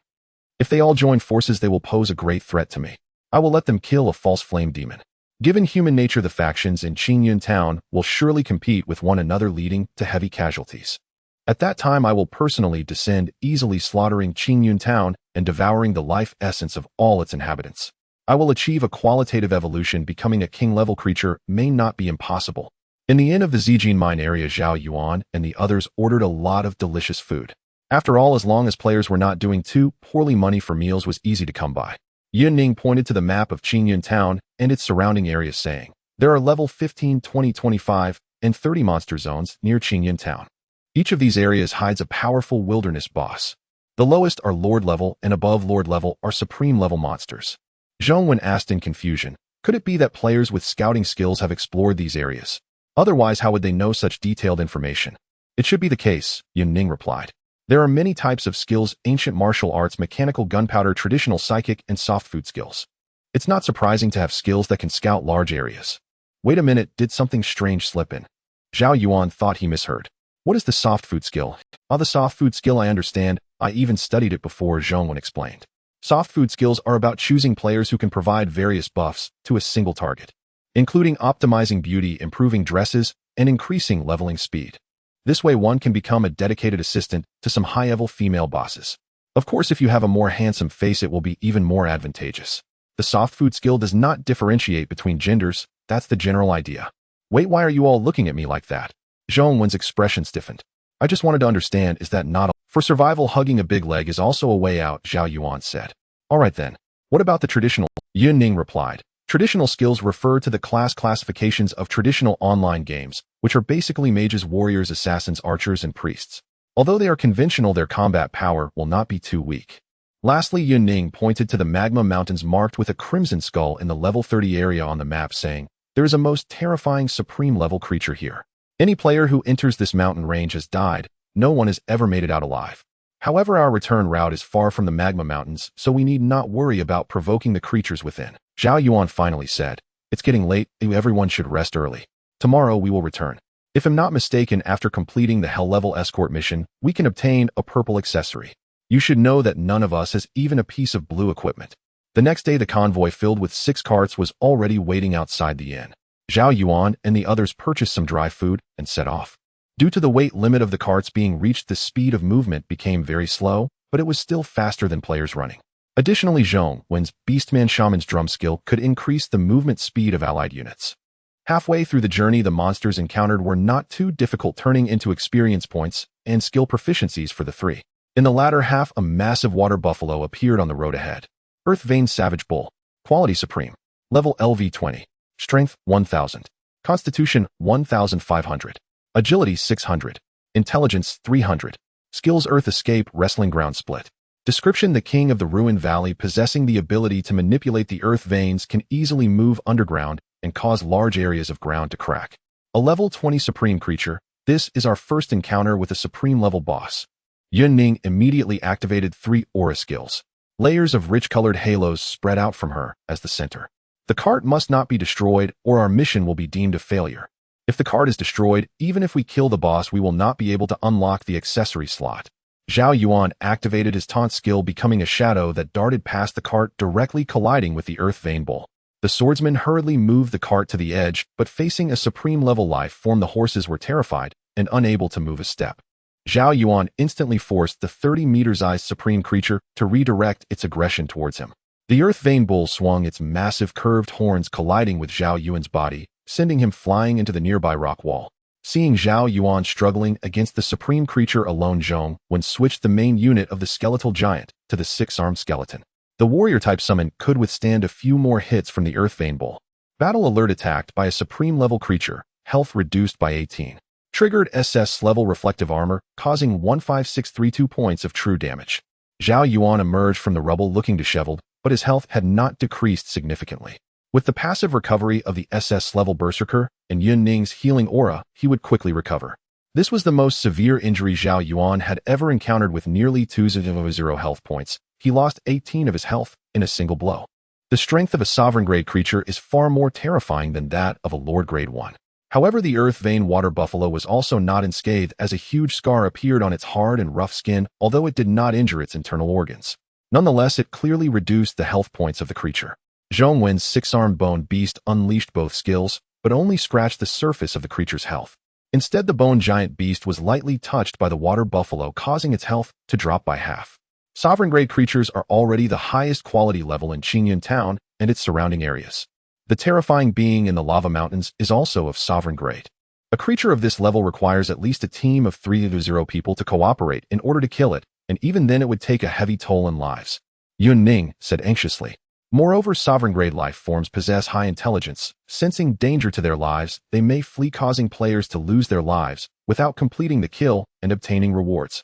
If they all join forces, they will pose a great threat to me. I will let them kill a false flame demon. Given human nature, the factions in Qingyun town will surely compete with one another, leading to heavy casualties. At that time, I will personally descend, easily slaughtering Qingyun town and devouring the life essence of all its inhabitants. I will achieve a qualitative evolution. Becoming a king-level creature may not be impossible. In the inn of the Zijin mine area, Zhao Yuan and the others ordered a lot of delicious food. After all, as long as players were not doing too poorly, money for meals was easy to come by. Yun Ning pointed to the map of Qingyun town and its surrounding areas, saying, There are level 15, 20, 25, and 30 monster zones near Qingyun town. Each of these areas hides a powerful wilderness boss. The lowest are Lord level, and above Lord level are Supreme level monsters. Zhao Yuan asked in confusion, Could it be that players with scouting skills have explored these areas? Otherwise, how would they know such detailed information? It should be the case, Yun Ning replied. There are many types of skills: ancient martial arts, mechanical gunpowder, traditional psychic, and soft food skills. It's not surprising to have skills that can scout large areas. Wait a minute, did something strange slip in? Zhao Yuan thought he misheard. What is the soft food skill? The soft food skill, I understand. I even studied it before, Zhao Yuan explained. Soft food skills are about choosing players who can provide various buffs to a single target, including optimizing beauty, improving dresses, and increasing leveling speed. This way one can become a dedicated assistant to some high-level female bosses. Of course, if you have a more handsome face, it will be even more advantageous. The soft food skill does not differentiate between genders. That's the general idea. Wait, why are you all looking at me like that? Zhao Yuan's expression stiffened. I just wanted to understand, is that not for survival? Hugging a big leg is also a way out, Zhao Yuan said. All right then. What about the traditional? Yun Ning replied. Traditional skills refer to the classifications of traditional online games, which are basically mages, warriors, assassins, archers, and priests. Although they are conventional, their combat power will not be too weak. Lastly, Yun Ning pointed to the magma mountains marked with a crimson skull in the level 30 area on the map, saying, There is a most terrifying supreme level creature here. Any player who enters this mountain range has died. No one has ever made it out alive. However, our return route is far from the magma mountains, so we need not worry about provoking the creatures within. Zhao Yuan finally said, It's getting late, everyone should rest early. Tomorrow we will return. If I'm not mistaken, after completing the hell level escort mission, we can obtain a purple accessory. You should know that none of us has even a piece of blue equipment. The next day, the convoy filled with 6 carts was already waiting outside the inn. Zhao Yuan and the others purchased some dry food and set off. Due to the weight limit of the carts being reached, the speed of movement became very slow, but it was still faster than players running. Additionally, Zhao Yuan's Beastman Shaman's drum skill could increase the movement speed of allied units. Halfway through the journey, the monsters encountered were not too difficult, turning into experience points and skill proficiencies for the 3. In the latter half, a massive water buffalo appeared on the road ahead. Earth Vein Savage Bull. Quality Supreme. Level LV 20. Strength 1000. Constitution 1500. Agility 600. Intelligence 300. Skills Earth Escape Wrestling Ground Split. Description: the king of the Ruined Valley, possessing the ability to manipulate the earth veins, can easily move underground and cause large areas of ground to crack. A level 20 supreme creature, this is our first encounter with a supreme level boss. Yun Ning immediately activated 3 aura skills. Layers of rich-colored halos spread out from her as the center. The cart must not be destroyed or our mission will be deemed a failure. If the cart is destroyed, even if we kill the boss, we will not be able to unlock the accessory slot. Zhao Yuan activated his taunt skill, becoming a shadow that darted past the cart, directly colliding with the Earth Vein Bull. The swordsman hurriedly moved the cart to the edge, but facing a supreme level life form, the horses were terrified and unable to move a step. Zhao Yuan instantly forced the 30-meter-sized supreme creature to redirect its aggression towards him. The Earth Vein Bull swung its massive curved horns, colliding with Zhao Yuan's body, sending him flying into the nearby rock wall. Seeing Zhao Yuan struggling against the supreme creature alone, Zhong Wen switched the main unit of the skeletal giant to the 6-armed skeleton. The warrior-type summon could withstand a few more hits from the Earth Vein Bull. Battle alert: attacked by a supreme-level creature, health reduced by 18. Triggered SS-level reflective armor, causing 15632 points of true damage. Zhao Yuan emerged from the rubble looking disheveled, but his health had not decreased significantly. With the passive recovery of the SS-level Berserker and Yun Ning's healing aura, he would quickly recover. This was the most severe injury Zhao Yuan had ever encountered. With nearly 2,000 health points, he lost 18 of his health in a single blow. The strength of a sovereign-grade creature is far more terrifying than that of a Lord-grade one. However, the Earth Vein Water Buffalo was also not unscathed, as a huge scar appeared on its hard and rough skin, although it did not injure its internal organs. Nonetheless, it clearly reduced the health points of the creature. Zhong Wen's 6-armed bone beast unleashed both skills, but only scratched the surface of the creature's health. Instead, the bone giant beast was lightly touched by the water buffalo, causing its health to drop by half. Sovereign-grade creatures are already the highest quality level in Qingyun Town and its surrounding areas. The terrifying being in the lava mountains is also of sovereign grade. A creature of this level requires at least a team of 3 to 0 people to cooperate in order to kill it, and even then it would take a heavy toll in lives. Yun Ning said anxiously. Moreover, sovereign-grade life forms possess high intelligence. Sensing danger to their lives, they may flee, causing players to lose their lives without completing the kill and obtaining rewards.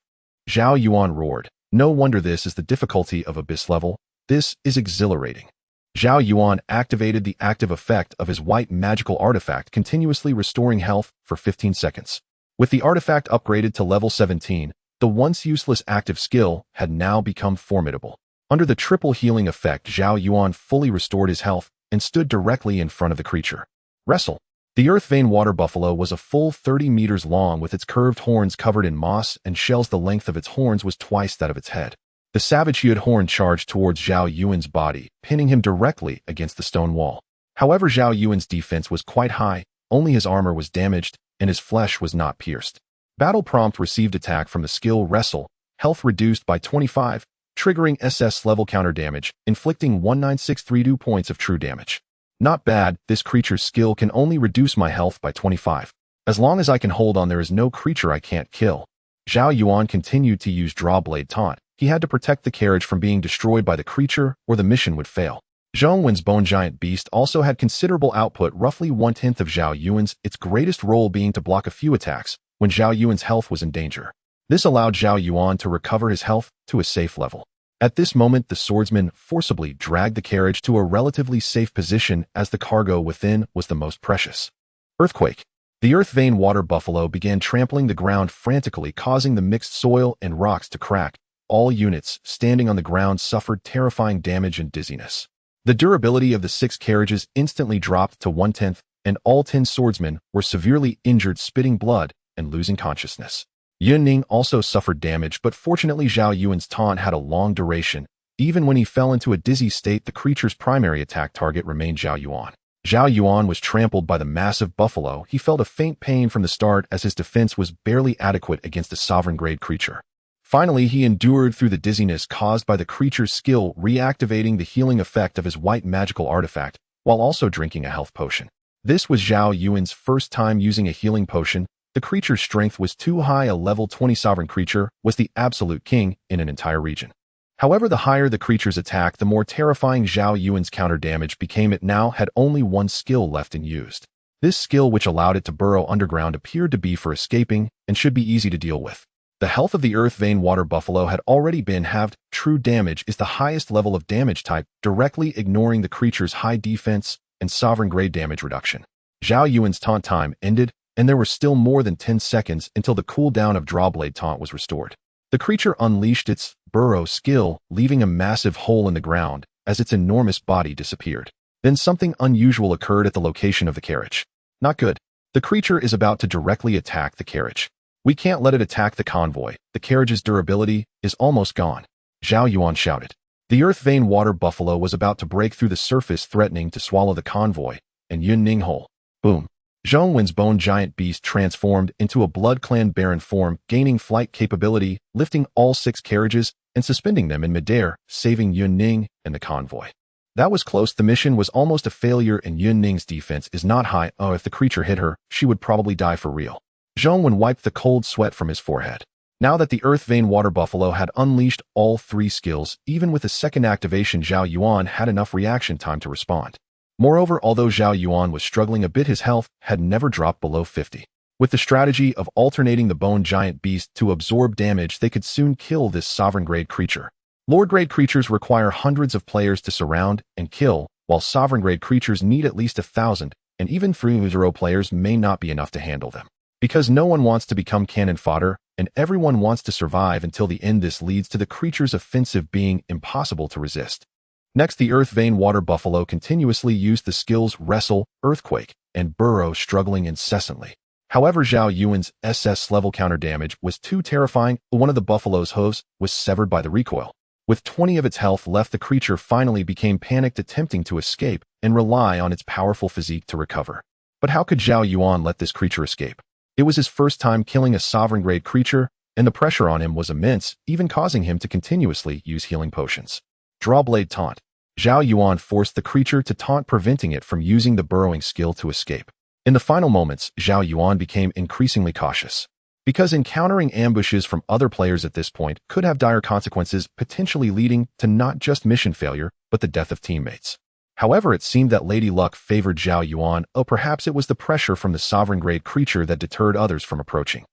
Zhao Yuan roared. No wonder this is the difficulty of Abyss level. This is exhilarating. Zhao Yuan activated the active effect of his white magical artifact, continuously restoring health for 15 seconds. With the artifact upgraded to level 17, the once useless active skill had now become formidable. Under the triple healing effect, Zhao Yuan fully restored his health and stood directly in front of the creature. Wrestle. The Earth Vein Water Buffalo was a full 30 meters long, with its curved horns covered in moss and shells. The length of its horns was twice that of its head. The savage-hued horn charged towards Zhao Yuan's body, pinning him directly against the stone wall. However, Zhao Yuan's defense was quite high, only his armor was damaged and his flesh was not pierced. Battle prompt: received attack from the skill Wrestle, health reduced by 25, triggering SS level counter damage, inflicting 19632 points of true damage. Not bad, this creature's skill can only reduce my health by 25. As long as I can hold on, there is no creature I can't kill. Zhao Yuan continued to use Drawblade Taunt. He had to protect the carriage from being destroyed by the creature, or the mission would fail. Zhong Wen's bone giant beast also had considerable output, roughly 1/10 of Zhao Yuan's, its greatest role being to block a few attacks when Zhao Yuan's health was in danger. This allowed Zhao Yuan to recover his health to a safe level. At this moment, the swordsman forcibly dragged the carriage to a relatively safe position, as the cargo within was the most precious. Earthquake. The Earth Vein Water Buffalo began trampling the ground frantically, causing the mixed soil and rocks to crack. All units standing on the ground suffered terrifying damage and dizziness. The durability of the 6 carriages instantly dropped to 1/10, and all 10 swordsmen were severely injured, spitting blood and losing consciousness. Yun Ning also suffered damage, but fortunately Zhao Yuan's taunt had a long duration. Even when he fell into a dizzy state, the creature's primary attack target remained Zhao Yuan. Zhao Yuan was trampled by the massive buffalo. He felt a faint pain from the start, as his defense was barely adequate against a sovereign-grade creature. Finally, he endured through the dizziness caused by the creature's skill, reactivating the healing effect of his white magical artifact, while also drinking a health potion. This was Zhao Yuan's first time using a healing potion, The creature's strength was too high. A level 20 sovereign creature was the absolute king in an entire region. However, the higher the creature's attack, the more terrifying Zhao Yuan's counter damage became. It now had only one skill left unused. This skill, which allowed it to burrow underground, appeared to be for escaping and should be easy to deal with. The health of the Earth Vein Water Buffalo had already been halved. True damage is the highest level of damage type, directly ignoring the creature's high defense and sovereign grade damage reduction. Zhao Yuan's taunt time ended, and there were still more than 10 seconds until the cooldown of Drawblade Taunt was restored. The creature unleashed its burrow skill, leaving a massive hole in the ground as its enormous body disappeared. Then something unusual occurred at the location of the carriage. Not good. The creature is about to directly attack the carriage. We can't let it attack the convoy. The carriage's durability is almost gone. Zhao Yuan shouted. The Earth Vein Water Buffalo was about to break through the surface, threatening to swallow the convoy, and Yun Ning Hole. Boom. Zhong Wen's bone giant beast transformed into a Blood Clan Baron form, gaining flight capability, lifting all 6 carriages and suspending them in midair, saving Yun Ning and the convoy. That was close. The mission was almost a failure, and Yun Ning's defense is not high. Oh, if the creature hit her, she would probably die for real. Zhong Wen wiped the cold sweat from his forehead. Now that the Earth Vein Water Buffalo had unleashed all 3 skills, even with the second activation, Zhao Yuan had enough reaction time to respond. Moreover, although Zhao Yuan was struggling a bit, his health had never dropped below 50. With the strategy of alternating the bone giant beast to absorb damage, they could soon kill this sovereign-grade creature. Lord-grade creatures require hundreds of players to surround and kill, while sovereign-grade creatures need at least 1,000, and even 3-0 players may not be enough to handle them. Because no one wants to become cannon fodder, and everyone wants to survive until the end, this leads to the creature's offensive being impossible to resist. Next, the Earth Vein Water Buffalo continuously used the skills Wrestle, Earthquake, and Burrow, struggling incessantly. However, Zhao Yuan's SS level counter damage was too terrifying. One of the buffalo's hooves was severed by the recoil. With 20 of its health left, the creature finally became panicked, attempting to escape and rely on its powerful physique to recover. But how could Zhao Yuan let this creature escape? It was his first time killing a sovereign-grade creature, and the pressure on him was immense, even causing him to continuously use healing potions. Drawblade Taunt. Zhao Yuan forced the creature to taunt, preventing it from using the burrowing skill to escape. In the final moments, Zhao Yuan became increasingly cautious, because encountering ambushes from other players at this point could have dire consequences, potentially leading to not just mission failure, but the death of teammates. However, it seemed that Lady Luck favored Zhao Yuan, or perhaps it was the pressure from the sovereign-grade creature that deterred others from approaching.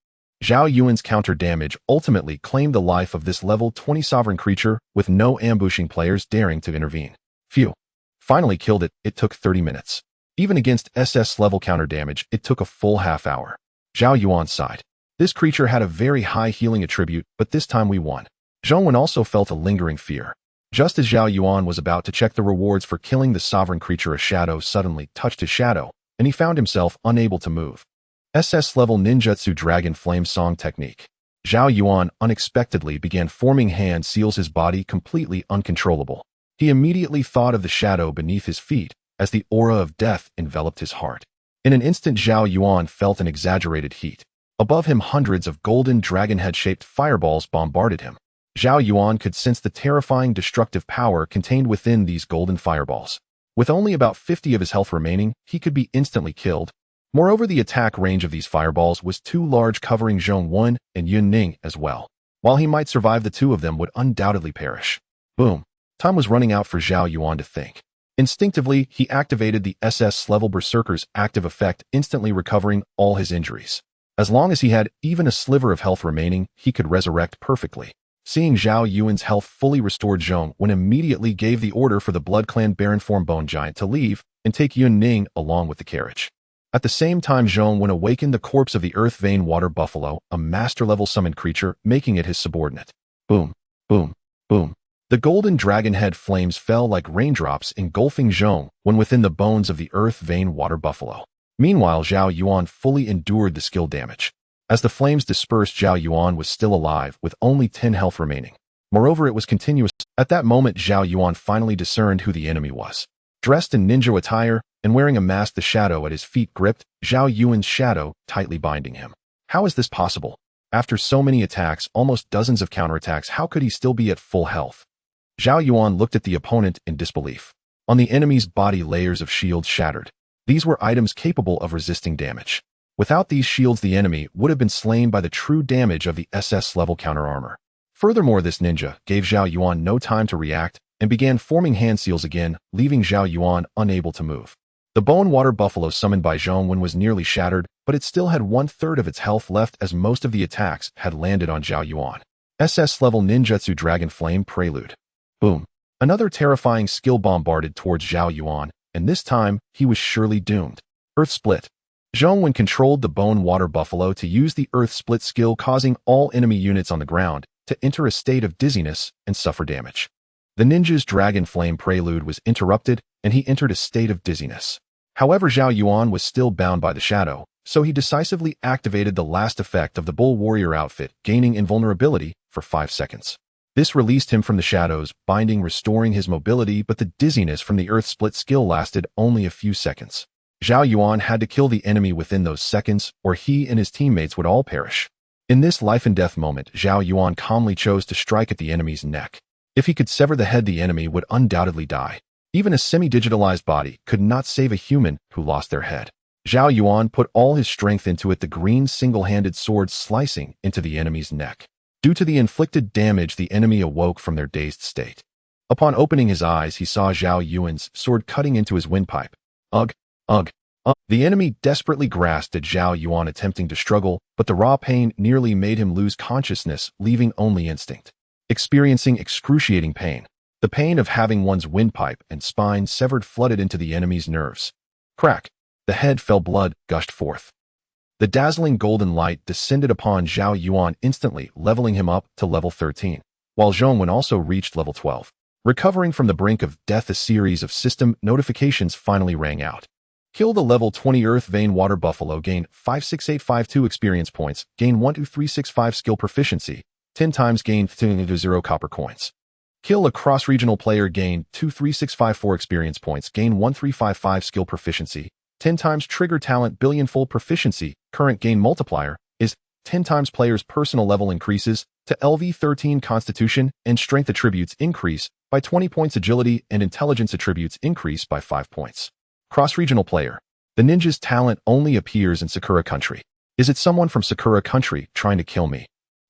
Zhao Yuan's counter damage ultimately claimed the life of this level 20 sovereign creature, with no ambushing players daring to intervene. Phew. Finally killed it. It took 30 minutes. Even against SS level counter damage, it took a full half hour. Zhao Yuan sighed. This creature had a very high healing attribute, but this time we won. Zhong Wen also felt a lingering fear. Just as Zhao Yuan was about to check the rewards for killing the sovereign creature, a shadow suddenly touched his shadow, and he found himself unable to move. SS-level ninjutsu Dragon Flame Song technique. Zhao Yuan unexpectedly began forming hand seals, his body completely uncontrollable. He immediately thought of the shadow beneath his feet, as the aura of death enveloped his heart. In an instant, Zhao Yuan felt an exaggerated heat. Above him, hundreds of golden dragon-head-shaped fireballs bombarded him. Zhao Yuan could sense the terrifying destructive power contained within these golden fireballs. With only about 50 of his health remaining, he could be instantly killed. Moreover, the attack range of these fireballs was too large, covering Zhong Wen and Yun Ning as well. While he might survive, the two of them would undoubtedly perish. Boom. Time was running out for Zhao Yuan to think. Instinctively, he activated the SS-level Berserker's active effect, instantly recovering all his injuries. As long as he had even a sliver of health remaining, he could resurrect perfectly. Seeing Zhao Yuan's health fully restored, Zhong Wen immediately gave the order for the Blood Clan Baron form Bone Giant to leave and take Yun Ning along with the carriage. At the same time, Zhong Wen awakened the corpse of the Earth Vein Water Buffalo, a master-level summoned creature, making it his subordinate. Boom, boom, boom. The golden dragon head flames fell like raindrops, engulfing Zhong Wen within the bones of the Earth Vein Water Buffalo. Meanwhile, Zhao Yuan fully endured the skill damage. As the flames dispersed, Zhao Yuan was still alive, with only 10 health remaining. Moreover, it was continuous. At that moment, Zhao Yuan finally discerned who the enemy was. Dressed in ninja attire and wearing a mask, the shadow at his feet gripped Zhao Yuan's shadow, tightly binding him. How is this possible? After so many attacks, almost dozens of counterattacks, how could he still be at full health? Zhao Yuan looked at the opponent in disbelief. On the enemy's body, layers of shields shattered. These were items capable of resisting damage. Without these shields, the enemy would have been slain by the true damage of the SS level counter armor. Furthermore, this ninja gave Zhao Yuan no time to react and began forming hand seals again, leaving Zhao Yuan unable to move. The bone water buffalo summoned by Zhao Yuan was nearly shattered, but it still had 1/3 of its health left as most of the attacks had landed on Zhao Yuan. SS level ninjutsu dragon flame prelude. Boom. Another terrifying skill bombarded towards Zhao Yuan, and this time he was surely doomed. Earth split. Zhao Yuan controlled the bone water buffalo to use the earth split skill, causing all enemy units on the ground to enter a state of dizziness and suffer damage. The ninja's dragon flame prelude was interrupted, and he entered a state of dizziness. However, Zhao Yuan was still bound by the shadow, so he decisively activated the last effect of the bull warrior outfit, gaining invulnerability for 5 seconds. This released him from the shadows, binding, restoring his mobility, but the dizziness from the earth split skill lasted only a few seconds. Zhao Yuan had to kill the enemy within those seconds, or he and his teammates would all perish. In this life-and-death moment, Zhao Yuan calmly chose to strike at the enemy's neck. If he could sever the head, the enemy would undoubtedly die. Even a semi-digitalized body could not save a human who lost their head. Zhao Yuan put all his strength into it, the green single-handed sword slicing into the enemy's neck. Due to the inflicted damage, the enemy awoke from their dazed state. Upon opening his eyes, he saw Zhao Yuan's sword cutting into his windpipe. Ugh, ugh, ugh. The enemy desperately grasped at Zhao Yuan, attempting to struggle, but the raw pain nearly made him lose consciousness, leaving only instinct. Experiencing excruciating pain. The pain of having one's windpipe and spine severed flooded into the enemy's nerves. Crack. The head fell, blood gushed forth. The dazzling golden light descended upon Zhao Yuan instantly, leveling him up to level 13, while Zhao Yuan also reached level 12. Recovering from the brink of death, a series of system notifications finally rang out. Kill the level 20 Earth Vein Water Buffalo, gain 56852 experience points, gain 12365 skill proficiency, 10 times, gain 0 copper coins. Kill a cross-regional player, gain 23654 experience points, gain 1355 skill proficiency, 10 times. Trigger talent billionfold proficiency, current gain multiplier, is 10 times. Player's personal level increases to LV 13. Constitution and strength attributes increase by 20 points. Agility and intelligence attributes increase by 5 points. Cross-regional player. The ninja's talent only appears in Sakura country. Is it someone from Sakura country trying to kill me?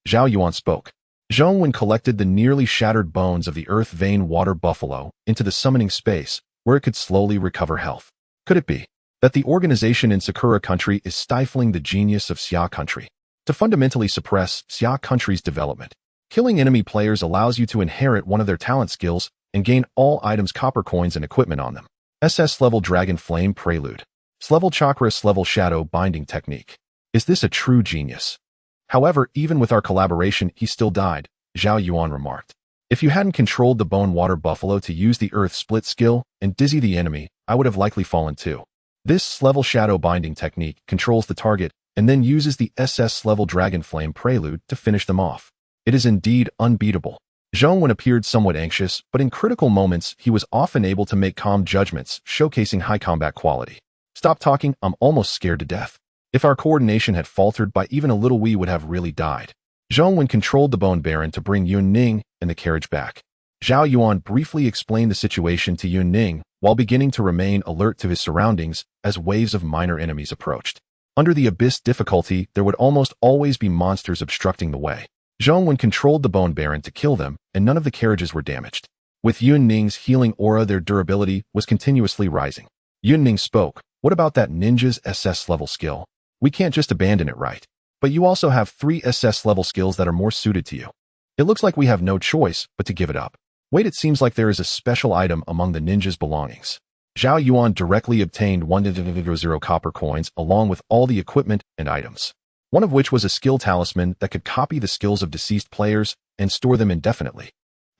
Zhao Yuan spoke. Zhao Yuan collected the nearly shattered bones of the Earth Vein Water Buffalo into the summoning space, where it could slowly recover health. Could it be that the organization in Sakura country is stifling the genius of Xia country to fundamentally suppress Xia country's development? Killing enemy players allows you to inherit one of their talent skills and gain all items, copper coins, and equipment on them. SS level Dragon Flame Prelude. S-level Chakra, S-level Shadow Binding Technique. Is this a true genius? However, even with our collaboration, he still died, Zhao Yuan remarked. If you hadn't controlled the Bone Water Buffalo to use the Earth Split skill and dizzy the enemy, I would have likely fallen too. This S-level Shadow Binding Technique controls the target and then uses the SS-level Dragon Flame Prelude to finish them off. It is indeed unbeatable. Zhao Yuan appeared somewhat anxious, but in critical moments, he was often able to make calm judgments, showcasing high combat quality. Stop talking, I'm almost scared to death. If our coordination had faltered by even a little, we would have really died. Zhao Yuan controlled the Bone Baron to bring Yun Ning and the carriage back. Zhao Yuan briefly explained the situation to Yun Ning while beginning to remain alert to his surroundings as waves of minor enemies approached. Under the abyss difficulty, there would almost always be monsters obstructing the way. Zhao Yuan controlled the Bone Baron to kill them, and none of the carriages were damaged. With Yun Ning's healing aura, their durability was continuously rising. Yun Ning spoke. What about that ninja's SS level skill? We can't just abandon it, right? But you also have 3 SS level skills that are more suited to you. It looks like we have no choice but to give it up. Wait, it seems like there is a special item among the ninja's belongings. Zhao Yuan directly obtained 100 copper coins along with all the equipment and items. One of which was a skill talisman that could copy the skills of deceased players and store them indefinitely.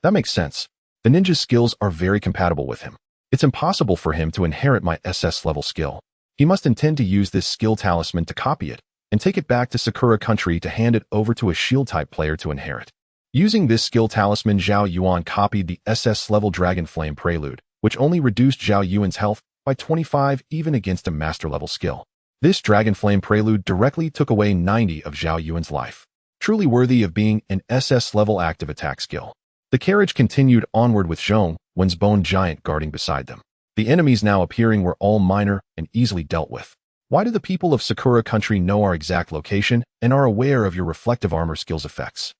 That makes sense. The ninja's skills are very compatible with him. It's impossible for him to inherit my SS level skill. He must intend to use this skill talisman to copy it and take it back to Sakura country to hand it over to a shield-type player to inherit. Using this skill talisman, Zhao Yuan copied the SS-level Dragon Flame Prelude, which only reduced Zhao Yuan's health by 25 even against a master-level skill. This Dragon Flame Prelude directly took away 90 of Zhao Yuan's life. Truly worthy of being an SS-level active attack skill. The carriage continued onward with Zhao Yuan's bone giant guarding beside them. The enemies now appearing were all minor and easily dealt with. Why do the people of Sakura country know our exact location and are aware of your reflective armor skills effects?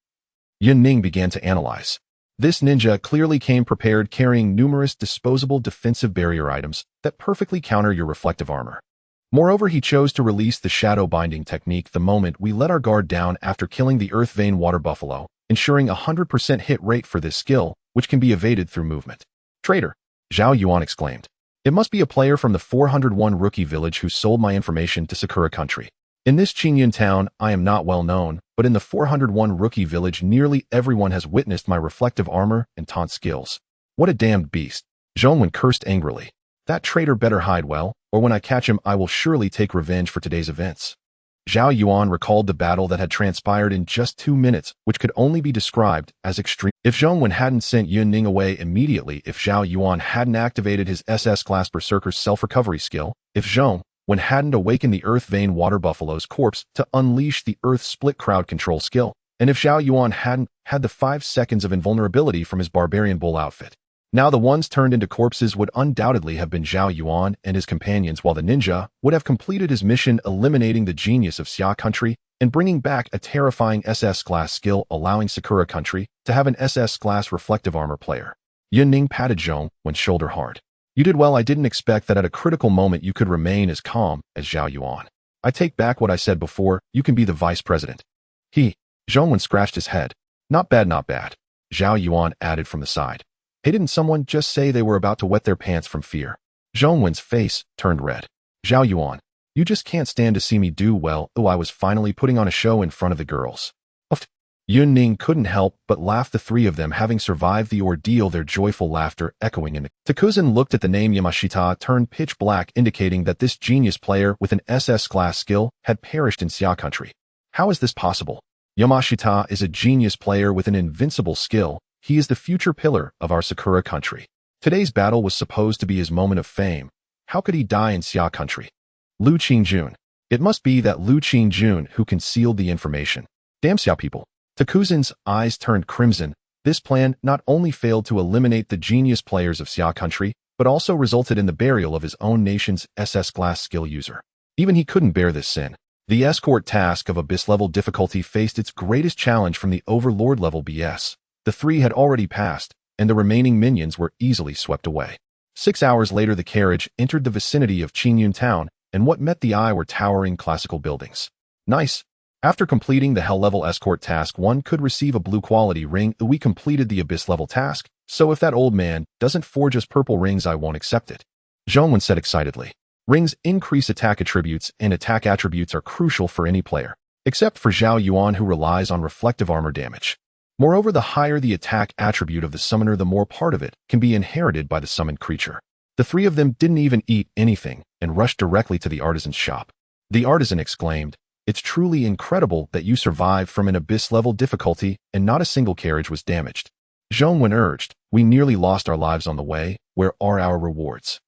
Yun Ning began to analyze. This ninja clearly came prepared carrying numerous disposable defensive barrier items that perfectly counter your reflective armor. Moreover, he chose to release the shadow binding technique the moment we let our guard down after killing the Earth Vein Water Buffalo, ensuring a 100% hit rate for this skill, which can be evaded through movement. Traitor! Zhao Yuan exclaimed. It must be a player from the 401 rookie village who sold my information to Sakura country. In this Qingyun town, I am not well known, but in the 401 rookie village nearly everyone has witnessed my reflective armor and taunt skills. What a damned beast! Zhao Yuan cursed angrily. That traitor better hide well, or when I catch him I will surely take revenge for today's events. Zhao Yuan recalled the battle that had transpired in just 2 minutes, which could only be described as extreme. If Zhao Yuan hadn't sent Yun Ning away immediately, if Zhao Yuan hadn't activated his SS-class Berserker's self-recovery skill, if Zhao Yuan hadn't awakened the Earth Vein Water Buffalo's corpse to unleash the Earth Split Crowd Control skill, and if Zhao Yuan hadn't had the 5 seconds of invulnerability from his Barbarian Bull outfit. Now the ones turned into corpses would undoubtedly have been Zhao Yuan and his companions, while the ninja would have completed his mission eliminating the genius of Xia country and bringing back a terrifying SS-class skill, allowing Sakura country to have an SS-class reflective armor player. Yun Ning patted Zhao Yuan's shoulder hard. You did well. I didn't expect that at a critical moment you could remain as calm as Zhao Yuan. I take back what I said before. You can be the vice president. Zhao Yuan scratched his head. Not bad, not bad. Zhao Yuan added from the side. Hey, didn't someone just say they were about to wet their pants from fear? Zhao Yuan's face turned red. Zhao Yuan, you just can't stand to see me do well. Oh, I was finally putting on a show in front of the girls. Yun Ning couldn't help but laugh, the three of them having survived the ordeal, their joyful laughter echoing in the... Takuzan looked at the name Yamashita turned pitch black, indicating that this genius player with an SS-class skill had perished in Xia country. How is this possible? Yamashita is a genius player with an invincible skill. He is the future pillar of our Sakura country. Today's battle was supposed to be his moment of fame. How could he die in Xia country? Lu Qingjun. It must be that Lu Qingjun who concealed the information. Damn Xia people. Takuzan's eyes turned crimson. This plan not only failed to eliminate the genius players of Xia country, but also resulted in the burial of his own nation's SS-class skill user. Even he couldn't bear this sin. The escort task of Abyss-level difficulty faced its greatest challenge from the Overlord-level BS. The 3 had already passed, and the remaining minions were easily swept away. 6 hours later the carriage entered the vicinity of Qingyun town, and what met the eye were towering classical buildings. Nice. After completing the Hell-level escort task, one could receive a blue-quality ring. We completed the Abyss-level task, so if that old man doesn't forge us purple rings, I won't accept it. Zhao Yuan said excitedly. Rings increase attack attributes, and attack attributes are crucial for any player, except for Zhao Yuan, who relies on reflective armor damage. Moreover, the higher the attack attribute of the summoner, the more part of it can be inherited by the summoned creature. The 3 of them didn't even eat anything and rushed directly to the artisan's shop. The artisan exclaimed, "It's truly incredible that you survived from an Abyss-level difficulty and not a single carriage was damaged." Zhao Yuan urged, "We nearly lost our lives on the way. Where are our rewards?"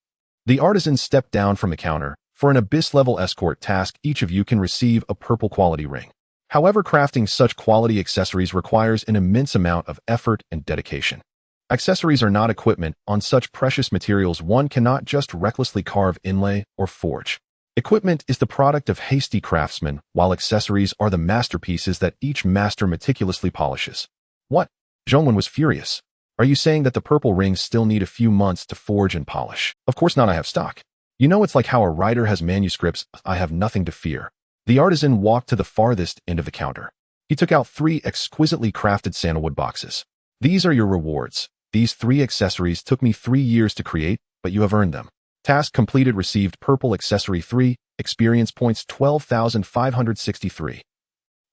The artisan stepped down from the counter. For an Abyss-level escort task, each of you can receive a purple quality ring. However, crafting such quality accessories requires an immense amount of effort and dedication. Accessories are not equipment. On such precious materials, one cannot just recklessly carve, inlay, or forge. Equipment is the product of hasty craftsmen, while accessories are the masterpieces that each master meticulously polishes. What? Zhao Yuan was furious. Are you saying that the purple rings still need a few months to forge and polish? Of course not, I have stock. You know, it's like how a writer has manuscripts. I have nothing to fear. The artisan walked to the farthest end of the counter. He took out 3 exquisitely crafted sandalwood boxes. These are your rewards. These 3 accessories took me 3 years to create, but you have earned them. Task completed. Received purple accessory 3, experience points 12,563.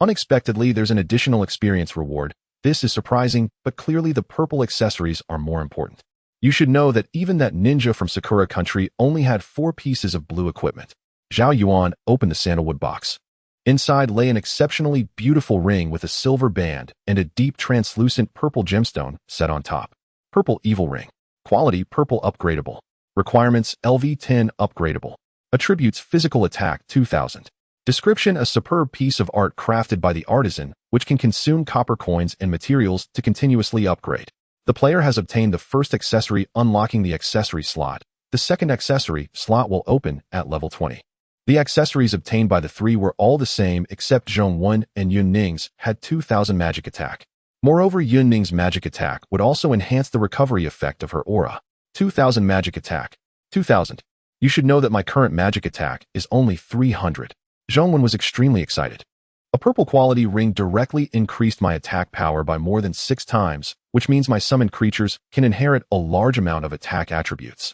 Unexpectedly, there's an additional experience reward. This is surprising, but clearly the purple accessories are more important. You should know that even that ninja from Sakura country only had 4 pieces of blue equipment. Zhao Yuan opened the sandalwood box. Inside lay an exceptionally beautiful ring with a silver band and a deep translucent purple gemstone set on top. Purple evil ring. Quality purple upgradable. Requirements LV10 upgradable. Attributes physical attack 2000. Description: a superb piece of art crafted by the artisan, which can consume copper coins and materials to continuously upgrade. The player has obtained the first accessory, unlocking the accessory slot. The second accessory slot will open at level 20. The accessories obtained by the three were all the same except Zhao Yuan and Yun Ning's had 2000 magic attack. Moreover, Yun Ning's magic attack would also enhance the recovery effect of her aura. 2000 magic attack. 2000. You should know that my current magic attack is only 300. Zhao Yuan was extremely excited. A purple quality ring directly increased my attack power by more than 6 times, which means my summoned creatures can inherit a large amount of attack attributes.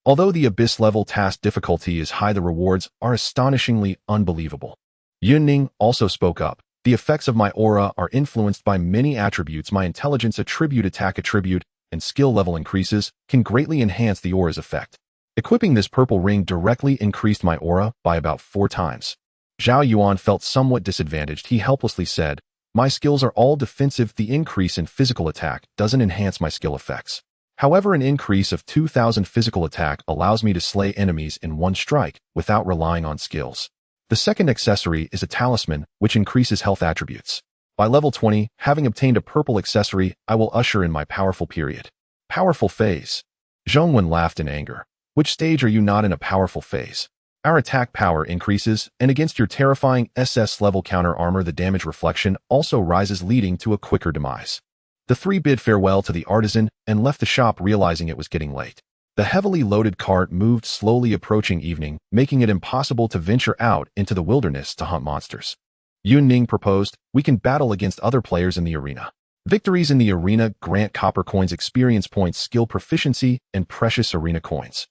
Although the Abyss level task difficulty is high, the rewards are astonishingly unbelievable. Yun Ning also spoke up. The effects of my aura are influenced by many attributes. My intelligence attribute, attack attribute, and skill level increases can greatly enhance the aura's effect. Equipping this purple ring directly increased my aura by about 4 times. Zhao Yuan felt somewhat disadvantaged. He helplessly said, "My skills are all defensive. The increase in physical attack doesn't enhance my skill effects. However, an increase of 2000 physical attack allows me to slay enemies in one strike without relying on skills." The second accessory is a talisman, which increases health attributes. By level 20, having obtained a purple accessory, I will usher in my powerful period. Powerful phase. Zhao Yuan laughed in anger. Which stage are you not in a powerful phase? Our attack power increases, and against your terrifying SS level counter armor, the damage reflection also rises, leading to a quicker demise. The three bid farewell to the artisan and left the shop, realizing it was getting late. The heavily loaded cart moved slowly, approaching evening, making it impossible to venture out into the wilderness to hunt monsters. Yun Ning proposed, "We can battle against other players in the arena. Victories in the arena grant copper coins, experience points, skill proficiency, and precious arena coins.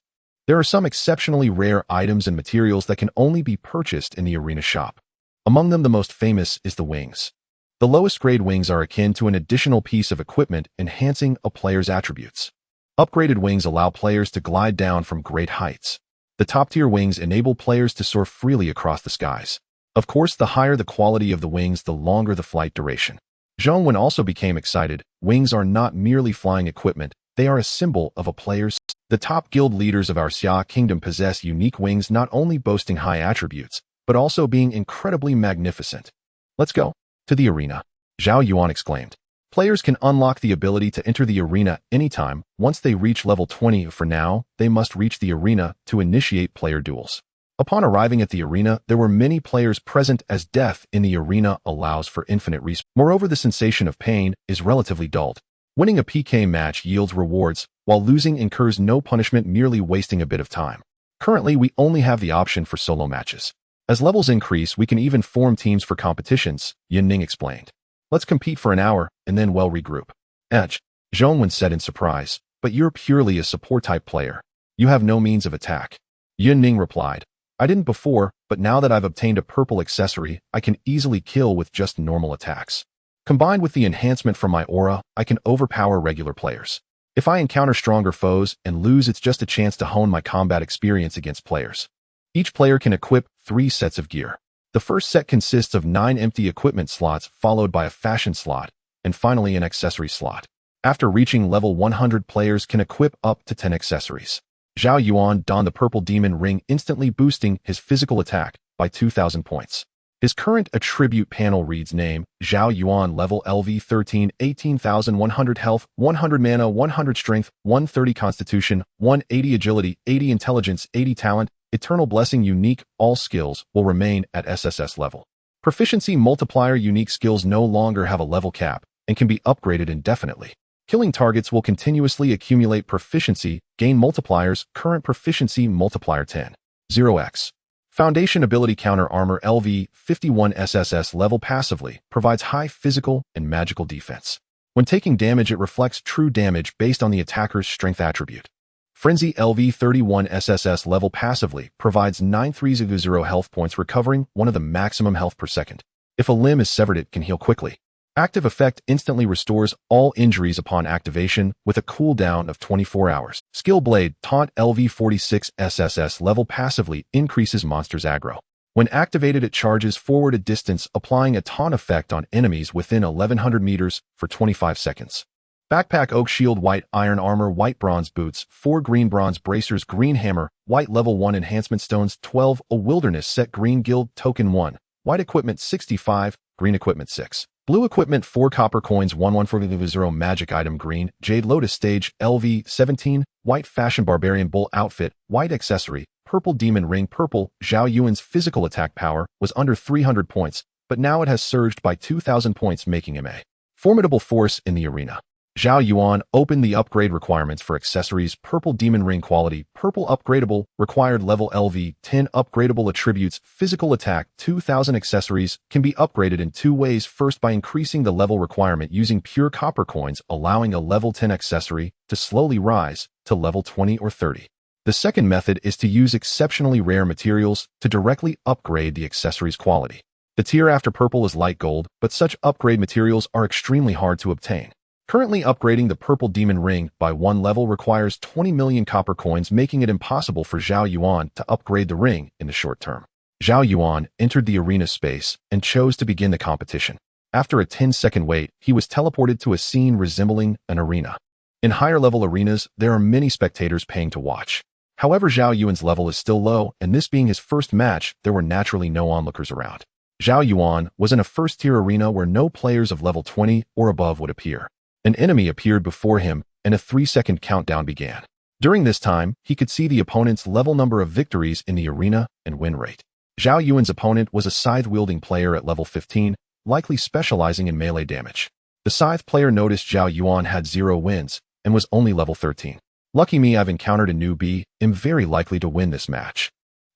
There are some exceptionally rare items and materials that can only be purchased in the arena shop. Among them, the most famous is the wings. The lowest grade wings are akin to an additional piece of equipment, enhancing a player's attributes. Upgraded wings allow players to glide down from great heights. The top-tier wings enable players to soar freely across the skies. Of course, the higher the quality of the wings, the longer the flight duration." Zhao Yuan also became excited. Wings are not merely flying equipment, they are a symbol of a player's. The top guild leaders of our Xia kingdom possess unique wings, not only boasting high attributes, but also being incredibly magnificent. "Let's go to the arena," Zhao Yuan exclaimed. Players can unlock the ability to enter the arena anytime once they reach level 20. For now, they must reach the arena to initiate player duels. Upon arriving at the arena, there were many players present, as death in the arena allows for infinite respawn. Moreover, the sensation of pain is relatively dulled. Winning a PK match yields rewards, while losing incurs no punishment, merely wasting a bit of time. Currently, we only have the option for solo matches. As levels increase, we can even form teams for competitions, Yun Ning explained. "Let's compete for an hour, and then we'll regroup." Zhao Yuan said in surprise, "But you're purely a support-type player. You have no means of attack." Yun Ning replied, "I didn't before, but now that I've obtained a purple accessory, I can easily kill with just normal attacks. Combined with the enhancement from my aura, I can overpower regular players. If I encounter stronger foes and lose, it's just a chance to hone my combat experience against players." Each player can equip 3 sets of gear. The first set consists of 9 empty equipment slots, followed by a fashion slot, and finally an accessory slot. After reaching level 100, players can equip up to 10 accessories. Zhao Yuan donned the purple demon ring, instantly boosting his physical attack by 2000 points. His current attribute panel reads: name, Zhao Yuan, level LV 13, 18,100 health, 100 mana, 100 strength, 130 constitution, 180 agility, 80 intelligence, 80 talent, eternal blessing. Unique, all skills will remain at SSS level. Proficiency multiplier, unique skills no longer have a level cap and can be upgraded indefinitely. Killing targets will continuously accumulate proficiency, gain multipliers, current proficiency multiplier 10. 0x. Foundation ability counter armor LV 51 SSS level passively provides high physical and magical defense. When taking damage, it reflects true damage based on the attacker's strength attribute. Frenzy LV 31 SSS level passively provides 9300 health points, recovering one of the maximum health per second. If a limb is severed, it can heal quickly. Active effect instantly restores all injuries upon activation with a cooldown of 24 hours. Skill Blade Taunt LV 46 SSS level passively increases monsters' aggro. When activated, it charges forward a distance, applying a taunt effect on enemies within 1100 meters for 25 seconds. Backpack Oak Shield White Iron Armor White Bronze Boots 4 Green Bronze Bracers Green Hammer White Level 1 Enhancement Stones 12 A Wilderness Set Green Guild Token 1 White Equipment 65 Green Equipment 6 Blue Equipment 4 Copper Coins 11400 Magic Item Green Jade Lotus Stage LV 17 White Fashion Barbarian Bull Outfit White Accessory Purple Demon Ring Purple. Zhao Yuan's physical attack power was under 300 points, but now it has surged by 2,000 points, making him a formidable force in the arena. Zhao Yuan opened the upgrade requirements for accessories. Purple Demon Ring Quality. Purple Upgradable. Required level LV 10. Upgradable attributes. Physical attack 2,000. Accessories can be upgraded in two ways. First, by increasing the level requirement using pure copper coins, allowing a level 10 accessory to slowly rise to level 20 or 30. The second method is to use exceptionally rare materials to directly upgrade the accessory's quality. The tier after purple is light gold, but such upgrade materials are extremely hard to obtain. Currently, upgrading the Purple Demon Ring by one level requires 20 million copper coins, making it impossible for Zhao Yuan to upgrade the ring in the short term. Zhao Yuan entered the arena space and chose to begin the competition. After a 10-second wait, he was teleported to a scene resembling an arena. In higher-level arenas, there are many spectators paying to watch. However, Zhao Yuan's level is still low, and this being his first match, there were naturally no onlookers around. Zhao Yuan was in a first-tier arena where no players of level 20 or above would appear. An enemy appeared before him, and a 3-second countdown began. During this time, he could see the opponent's level number of victories in the arena and win rate. Zhao Yuan's opponent was a scythe-wielding player at level 15, likely specializing in melee damage. The scythe player noticed Zhao Yuan had 0 wins and was only level 13. Lucky me, I've encountered a newbie, am very likely to win this match.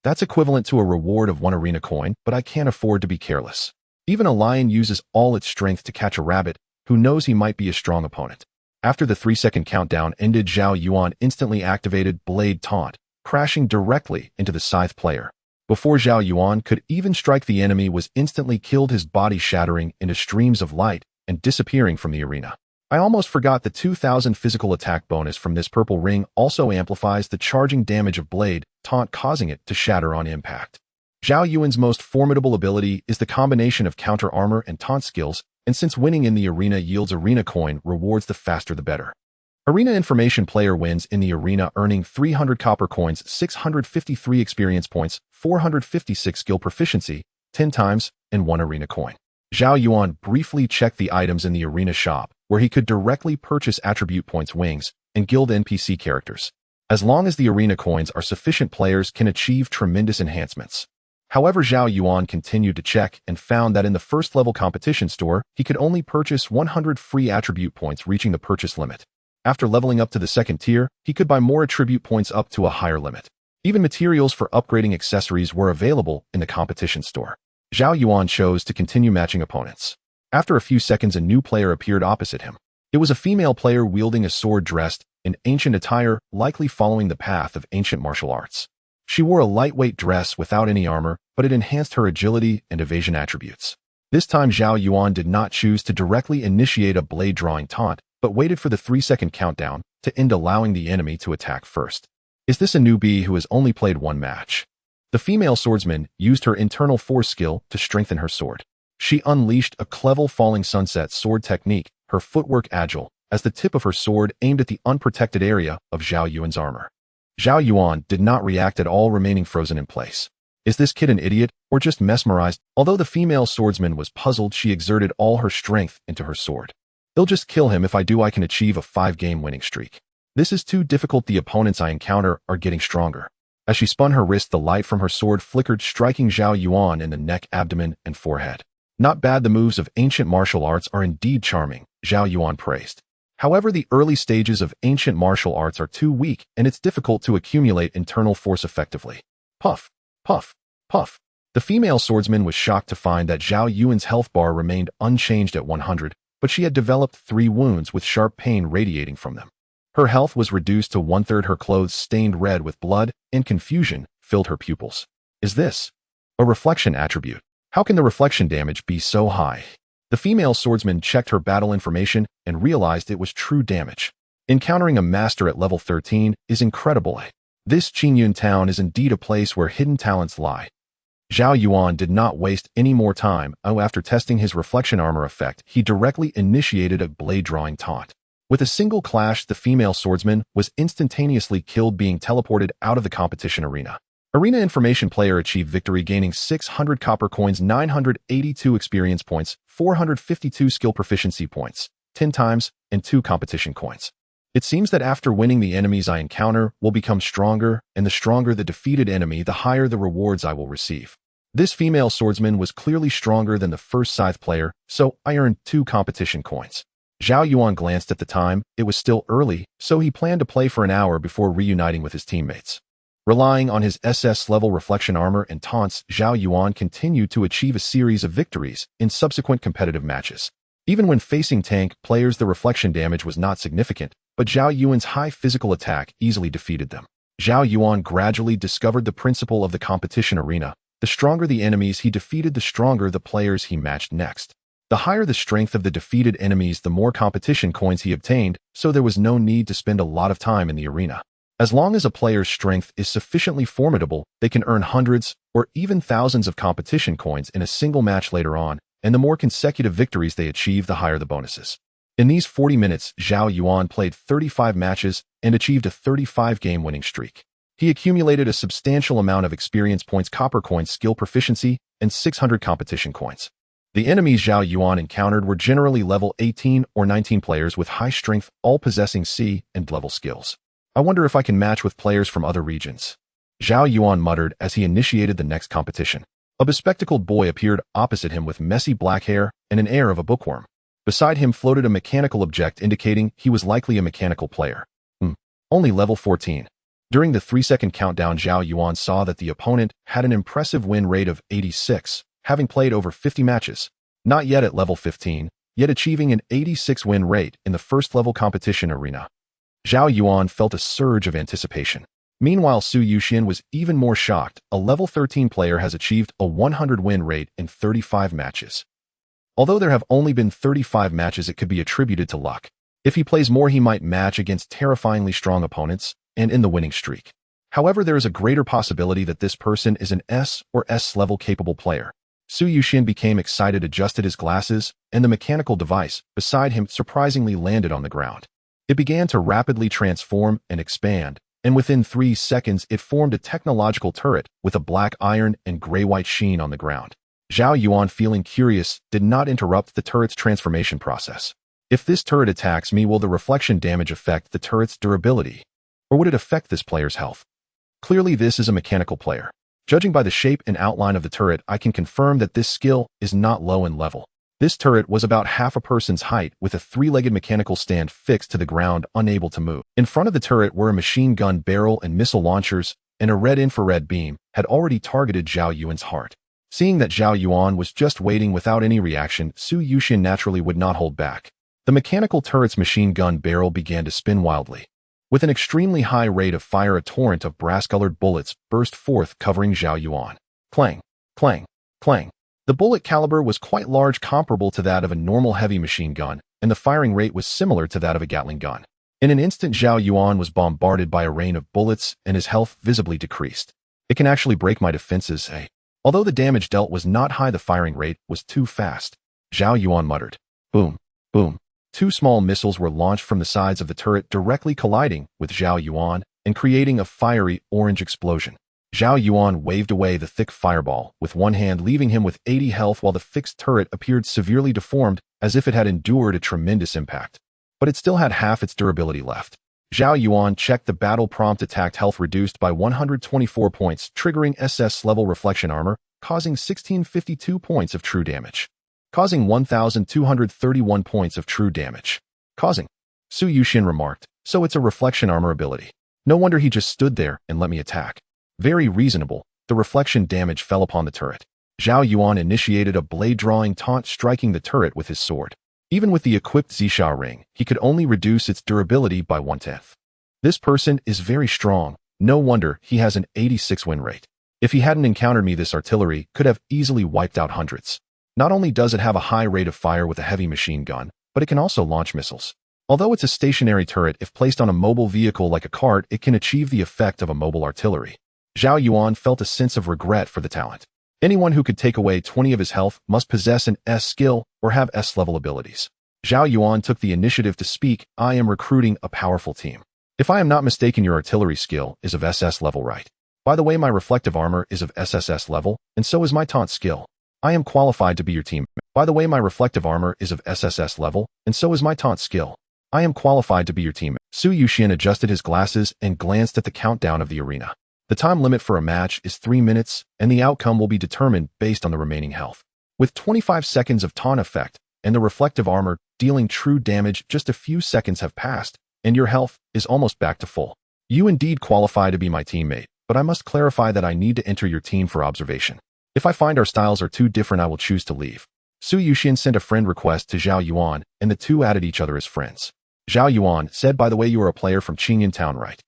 That's equivalent to a reward of 1 arena coin, but I can't afford to be careless. Even a lion uses all its strength to catch a rabbit, who knows he might be a strong opponent. After the 3-second countdown ended, Zhao Yuan instantly activated Blade Taunt, crashing directly into the scythe player. Before Zhao Yuan could even strike, the enemy was instantly killed, his body shattering into streams of light and disappearing from the arena. I almost forgot the 2,000 physical attack bonus from this purple ring also amplifies the charging damage of Blade Taunt, causing it to shatter on impact. Zhao Yuan's most formidable ability is the combination of counter armor and taunt skills, and since winning in the arena yields arena coin rewards, the faster the better. Arena information player wins in the arena earning 300 copper coins, 653 experience points, 456 skill proficiency, 10 times, and 1 arena coin. Zhao Yuan briefly checked the items in the arena shop, where he could directly purchase attribute points, wings, and guild NPC characters. As long as the arena coins are sufficient, players can achieve tremendous enhancements. However, Zhao Yuan continued to check and found that in the first-level competition store, he could only purchase 100 free attribute points, reaching the purchase limit. After leveling up to the second tier, he could buy more attribute points up to a higher limit. Even materials for upgrading accessories were available in the competition store. Zhao Yuan chose to continue matching opponents. After a few seconds, a new player appeared opposite him. It was a female player wielding a sword dressed in ancient attire, likely following the path of ancient martial arts. She wore a lightweight dress without any armor, but it enhanced her agility and evasion attributes. This time, Zhao Yuan did not choose to directly initiate a blade drawing taunt, but waited for the 3-second countdown to end, allowing the enemy to attack first. Is this a newbie who has only played 1 match? The female swordsman used her internal force skill to strengthen her sword. She unleashed a clever falling sunset sword technique, her footwork agile, as the tip of her sword aimed at the unprotected area of Zhao Yuan's armor. Zhao Yuan did not react at all, remaining frozen in place. Is this kid an idiot or just mesmerized? Although the female swordsman was puzzled, she exerted all her strength into her sword. They'll just kill him. If I do, I can achieve a 5-game winning streak. This is too difficult. The opponents I encounter are getting stronger. As she spun her wrist, the light from her sword flickered, striking Zhao Yuan in the neck, abdomen, and forehead. Not bad. The moves of ancient martial arts are indeed charming, Zhao Yuan praised. However, the early stages of ancient martial arts are too weak, and it's difficult to accumulate internal force effectively. Puff, puff, puff. The female swordsman was shocked to find that Zhao Yuan's health bar remained unchanged at 100, but she had developed 3 wounds with sharp pain radiating from them. Her health was reduced to 1/3, her clothes stained red with blood, and confusion filled her pupils. Is this a reflection attribute? How can the reflection damage be so high? The female swordsman checked her battle information and realized it was true damage. Encountering a master at level 13 is incredible. This Qingyun town is indeed a place where hidden talents lie. Zhao Yuan did not waste any more time. After testing his reflection armor effect, he directly initiated a blade drawing taunt. With a single clash, the female swordsman was instantaneously killed, being teleported out of the competition arena. Arena information player achieved victory, gaining 600 copper coins, 982 experience points, 452 skill proficiency points, 10 times, and 2 competition coins. It seems that after winning, the enemies I encounter will become stronger, and the stronger the defeated enemy, the higher the rewards I will receive. This female swordsman was clearly stronger than the first scythe player, so I earned 2 competition coins. Zhao Yuan glanced at the time. It was still early, so he planned to play for an hour before reuniting with his teammates. Relying on his SS-level reflection armor and taunts, Zhao Yuan continued to achieve a series of victories in subsequent competitive matches. Even when facing tank players, the reflection damage was not significant, but Zhao Yuan's high physical attack easily defeated them. Zhao Yuan gradually discovered the principle of the competition arena. The stronger the enemies he defeated, the stronger the players he matched next. The higher the strength of the defeated enemies, the more competition coins he obtained, so there was no need to spend a lot of time in the arena. As long as a player's strength is sufficiently formidable, they can earn hundreds or even thousands of competition coins in a single match later on, and the more consecutive victories they achieve, the higher the bonuses. In these 40 minutes, Zhao Yuan played 35 matches and achieved a 35-game winning streak. He accumulated a substantial amount of experience points, copper coins, skill proficiency, and 600 competition coins. The enemies Zhao Yuan encountered were generally level 18 or 19 players with high strength, all possessing C and level skills. I wonder if I can match with players from other regions. Zhao Yuan muttered as he initiated the next competition. A bespectacled boy appeared opposite him with messy black hair and an air of a bookworm. Beside him floated a mechanical object indicating he was likely a mechanical player. Only level 14. During the 3-second countdown, Zhao Yuan saw that the opponent had an impressive win rate of 86, having played over 50 matches. Not yet at level 15, yet achieving an 86 win rate in the first level competition arena. Zhao Yuan felt a surge of anticipation. Meanwhile, Su Yuxian was even more shocked. A level 13 player has achieved a 100 win rate in 35 matches. Although there have only been 35 matches, it could be attributed to luck. If he plays more, he might match against terrifyingly strong opponents and in the winning streak. However, there is a greater possibility that this person is an S or S level capable player. Su Yuxian became excited, adjusted his glasses, and the mechanical device beside him surprisingly landed on the ground. It began to rapidly transform and expand, and within 3 seconds it formed a technological turret with a black iron and gray-white sheen on the ground. Zhao Yuan, feeling curious, did not interrupt the turret's transformation process. If this turret attacks me, will the reflection damage affect the turret's durability? Or would it affect this player's health? Clearly this is a mechanical player. Judging by the shape and outline of the turret, I can confirm that this skill is not low in level. This turret was about half a person's height with a 3-legged mechanical stand fixed to the ground, unable to move. In front of the turret were a machine gun barrel and missile launchers, and a red infrared beam had already targeted Zhao Yuan's heart. Seeing that Zhao Yuan was just waiting without any reaction, Su Yuxian naturally would not hold back. The mechanical turret's machine gun barrel began to spin wildly. With an extremely high rate of fire, a torrent of brass-colored bullets burst forth, covering Zhao Yuan. Clang, clang, clang. The bullet caliber was quite large, comparable to that of a normal heavy machine gun, and the firing rate was similar to that of a Gatling gun. In an instant, Zhao Yuan was bombarded by a rain of bullets, and his health visibly decreased. It can actually break my defenses, eh? Although the damage dealt was not high, the firing rate was too fast. Zhao Yuan muttered. Boom, boom. 2 small missiles were launched from the sides of the turret, directly colliding with Zhao Yuan and creating a fiery orange explosion. Zhao Yuan waved away the thick fireball with one hand, leaving him with 80 health, while the fixed turret appeared severely deformed, as if it had endured a tremendous impact. But it still had half its durability left. Zhao Yuan checked the battle prompt. Attack health reduced by 124 points, triggering SS-level reflection armor, causing 1652 points of true damage. Causing 1,231 points of true damage. Causing. Su Yuxian remarked, so it's a reflection armor ability. No wonder he just stood there and let me attack. Very reasonable. The reflection damage fell upon the turret. Zhao Yuan initiated a blade-drawing taunt, striking the turret with his sword. Even with the equipped Zisha ring, he could only reduce its durability by 1/10. This person is very strong. No wonder he has an 86 win rate. If he hadn't encountered me, this artillery could have easily wiped out hundreds. Not only does it have a high rate of fire with a heavy machine gun, but it can also launch missiles. Although it's a stationary turret, if placed on a mobile vehicle like a cart, it can achieve the effect of a mobile artillery. Zhao Yuan felt a sense of regret for the talent. Anyone who could take away 20 of his health must possess an S skill or have S-level abilities. Zhao Yuan took the initiative to speak. I am recruiting a powerful team. If I am not mistaken, your artillery skill is of SS level, right? By the way, my reflective armor is of SSS level, and so is my taunt skill. I am qualified to be your team. By the way, my reflective armor is of SSS level, and so is my taunt skill. I am qualified to be your teammate. Su Yuxian adjusted his glasses and glanced at the countdown of the arena. The time limit for a match is 3 minutes, and the outcome will be determined based on the remaining health. With 25 seconds of taunt effect and the reflective armor dealing true damage, just a few seconds have passed, and your health is almost back to full. You indeed qualify to be my teammate, but I must clarify that I need to enter your team for observation. If I find our styles are too different, I will choose to leave. Su Yuxian sent a friend request to Zhao Yuan, and the two added each other as friends. Zhao Yuan said, "By the way, you are a player from Qingyan Town, right?"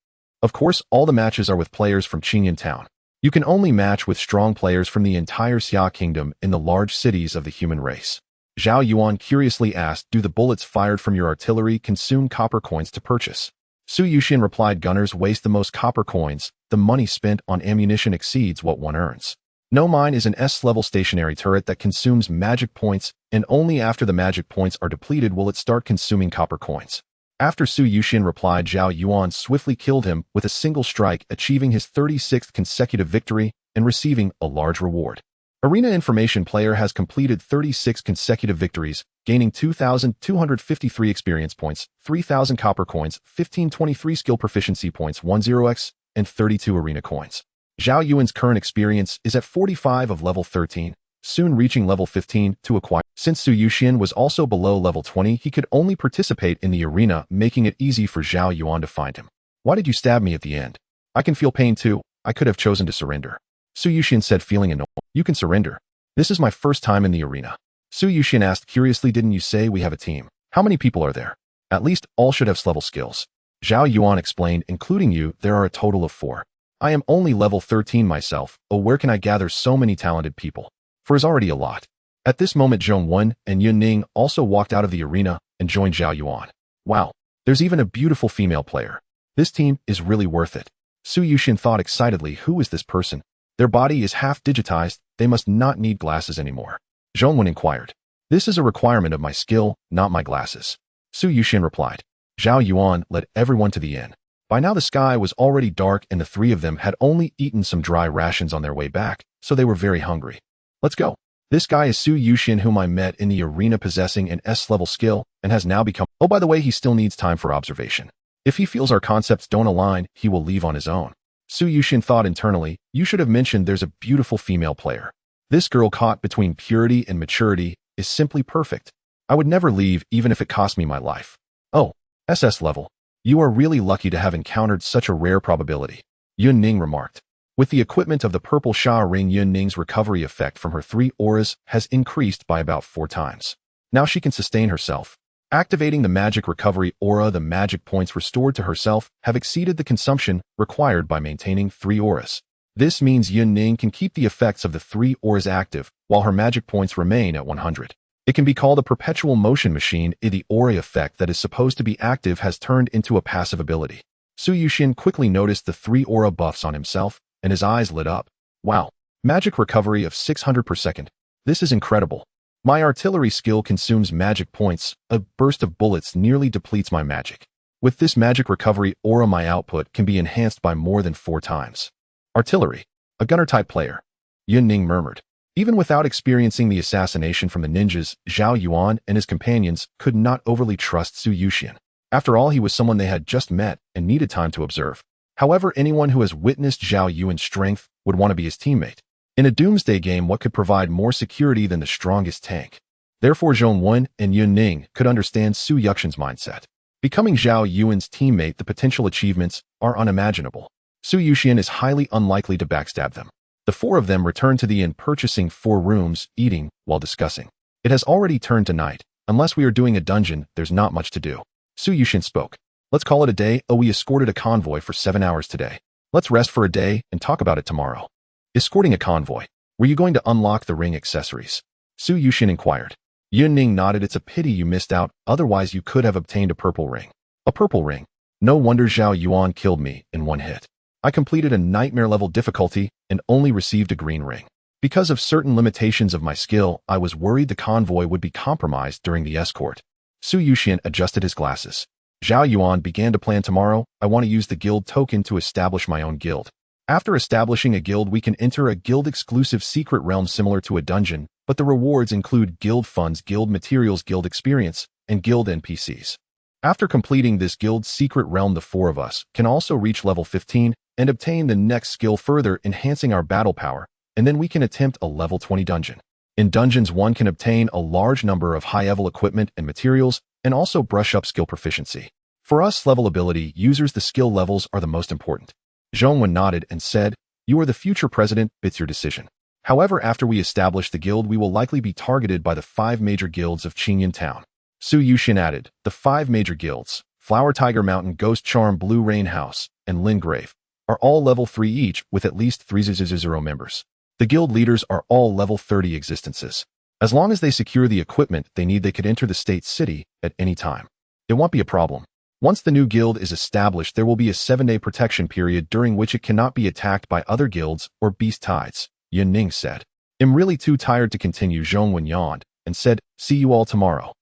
Of course, all the matches are with players from Qingyan Town. You can only match with strong players from the entire Xia Kingdom in the large cities of the human race. Zhao Yuan curiously asked, "Do the bullets fired from your artillery consume copper coins to purchase?" Su Yuxian replied, "Gunners waste the most copper coins. The money spent on ammunition exceeds what one earns. No, mine is an S-level stationary turret that consumes magic points, and only after the magic points are depleted will it start consuming copper coins." After Su Yuxian replied, Zhao Yuan swiftly killed him with a single strike, achieving his 36th consecutive victory and receiving a large reward. Arena Information player has completed 36 consecutive victories, gaining 2,253 experience points, 3,000 copper coins, 1,523 skill proficiency points, 10x, and 32 arena coins. Zhao Yuan's current experience is at 45 of level 13, soon reaching level 15 to acquire. Since Su Yuxian was also below level 20, he could only participate in the arena, making it easy for Zhao Yuan to find him. "Why did you stab me at the end? I can feel pain too. I could have chosen to surrender." Su Yuxian said, feeling annoyed. "You can surrender. This is my first time in the arena." Su Yuxian asked curiously, "Didn't you say we have a team? How many people are there? At least all should have level skills." Zhao Yuan explained, "Including you, there are a total of 4. I am only level 13 myself. Oh, where can I gather so many talented people? For is already a lot." At this moment, Zhong Wen and Yun Ning also walked out of the arena and joined Zhao Yuan. "Wow, there's even a beautiful female player. This team is really worth it." Su Yuxian thought excitedly, "Who is this person? Their body is half digitized. They must not need glasses anymore." Zhong Wen inquired. "This is a requirement of my skill, not my glasses." Su Yuxian replied. Zhao Yuan led everyone to the inn. By now the sky was already dark and the three of them had only eaten some dry rations on their way back, so they were very hungry. "Let's go. This guy is Su Yuxian, whom I met in the arena, possessing an S-level skill and has now become— Oh, by the way, he still needs time for observation. If he feels our concepts don't align, he will leave on his own." Su Yuxian thought internally, "You should have mentioned there's a beautiful female player. This girl caught between purity and maturity is simply perfect. I would never leave even if it cost me my life." "Oh, SS level. You are really lucky to have encountered such a rare probability," Yun Ning remarked. With the equipment of the purple Sha ring, Yun Ning's recovery effect from her 3 auras has increased by about 4 times. Now she can sustain herself. Activating the magic recovery aura, the magic points restored to herself have exceeded the consumption required by maintaining 3 auras. This means Yun Ning can keep the effects of the 3 auras active while her magic points remain at 100. It can be called a perpetual motion machine. The aura effect that is supposed to be active has turned into a passive ability. Su Yuxian quickly noticed the 3 aura buffs on himself, and his eyes lit up. "Wow, magic recovery of 600 per second. This is incredible. My artillery skill consumes magic points. A burst of bullets nearly depletes my magic. With this magic recovery aura, my output can be enhanced by more than 4 times. Artillery, a gunner-type player," Yun Ning murmured. Even without experiencing the assassination from the ninjas, Zhao Yuan and his companions could not overly trust Su Yuxian. After all, he was someone they had just met and needed time to observe. However, anyone who has witnessed Zhao Yuan's strength would want to be his teammate. In a doomsday game, what could provide more security than the strongest tank? Therefore, Zhong Wen and Yun Ning could understand Su Yuxian's mindset. Becoming Zhao Yuan's teammate, the potential achievements are unimaginable. Su Yuxian is highly unlikely to backstab them. The 4 of them returned to the inn, purchasing 4 rooms, eating while discussing. "It has already turned to night. Unless we are doing a dungeon, there's not much to do." Su Yuxian spoke. "Let's call it a day. Oh, we escorted a convoy for 7 hours today. Let's rest for a day and talk about it tomorrow." "Escorting a convoy. Were you going to unlock the ring accessories?" Su Yuxian inquired. Yun Ning nodded. "It's a pity you missed out, otherwise you could have obtained a purple ring." "A purple ring? No wonder Zhao Yuan killed me in 1 hit. I completed a nightmare level difficulty and only received a green ring. Because of certain limitations of my skill, I was worried the convoy would be compromised during the escort." Su Yuxian adjusted his glasses. Zhao Yuan began to plan. "Tomorrow, I want to use the guild token to establish my own guild. After establishing a guild, we can enter a guild-exclusive secret realm similar to a dungeon, but the rewards include guild funds, guild materials, guild experience, and guild NPCs. After completing this guild's secret realm, the four of us can also reach level 15 and obtain the next skill, further enhancing our battle power, and then we can attempt a level 20 dungeon. In dungeons, one can obtain a large number of high-level equipment and materials, and also brush up skill proficiency. For us level ability users, the skill levels are the most important. Zhao Yuan nodded and said, "You are the future president, it's your decision. However, after we establish the guild, we will likely be targeted by the 5 major guilds of Qingyan Town." Su Yuxian added, "The 5 major guilds, Flower Tiger Mountain, Ghost Charm, Blue Rain House, and Lin Grave, are all level 3 each with at least 300 members. The guild leaders are all level 30 existences. As long as they secure the equipment they need, they could enter the state city at any time. It won't be a problem. Once the new guild is established, there will be a 7-day protection period during which it cannot be attacked by other guilds or beast tides," Yan Ning said. "I'm really too tired to continue." Zhao Yuan yawned and said, "See you all tomorrow."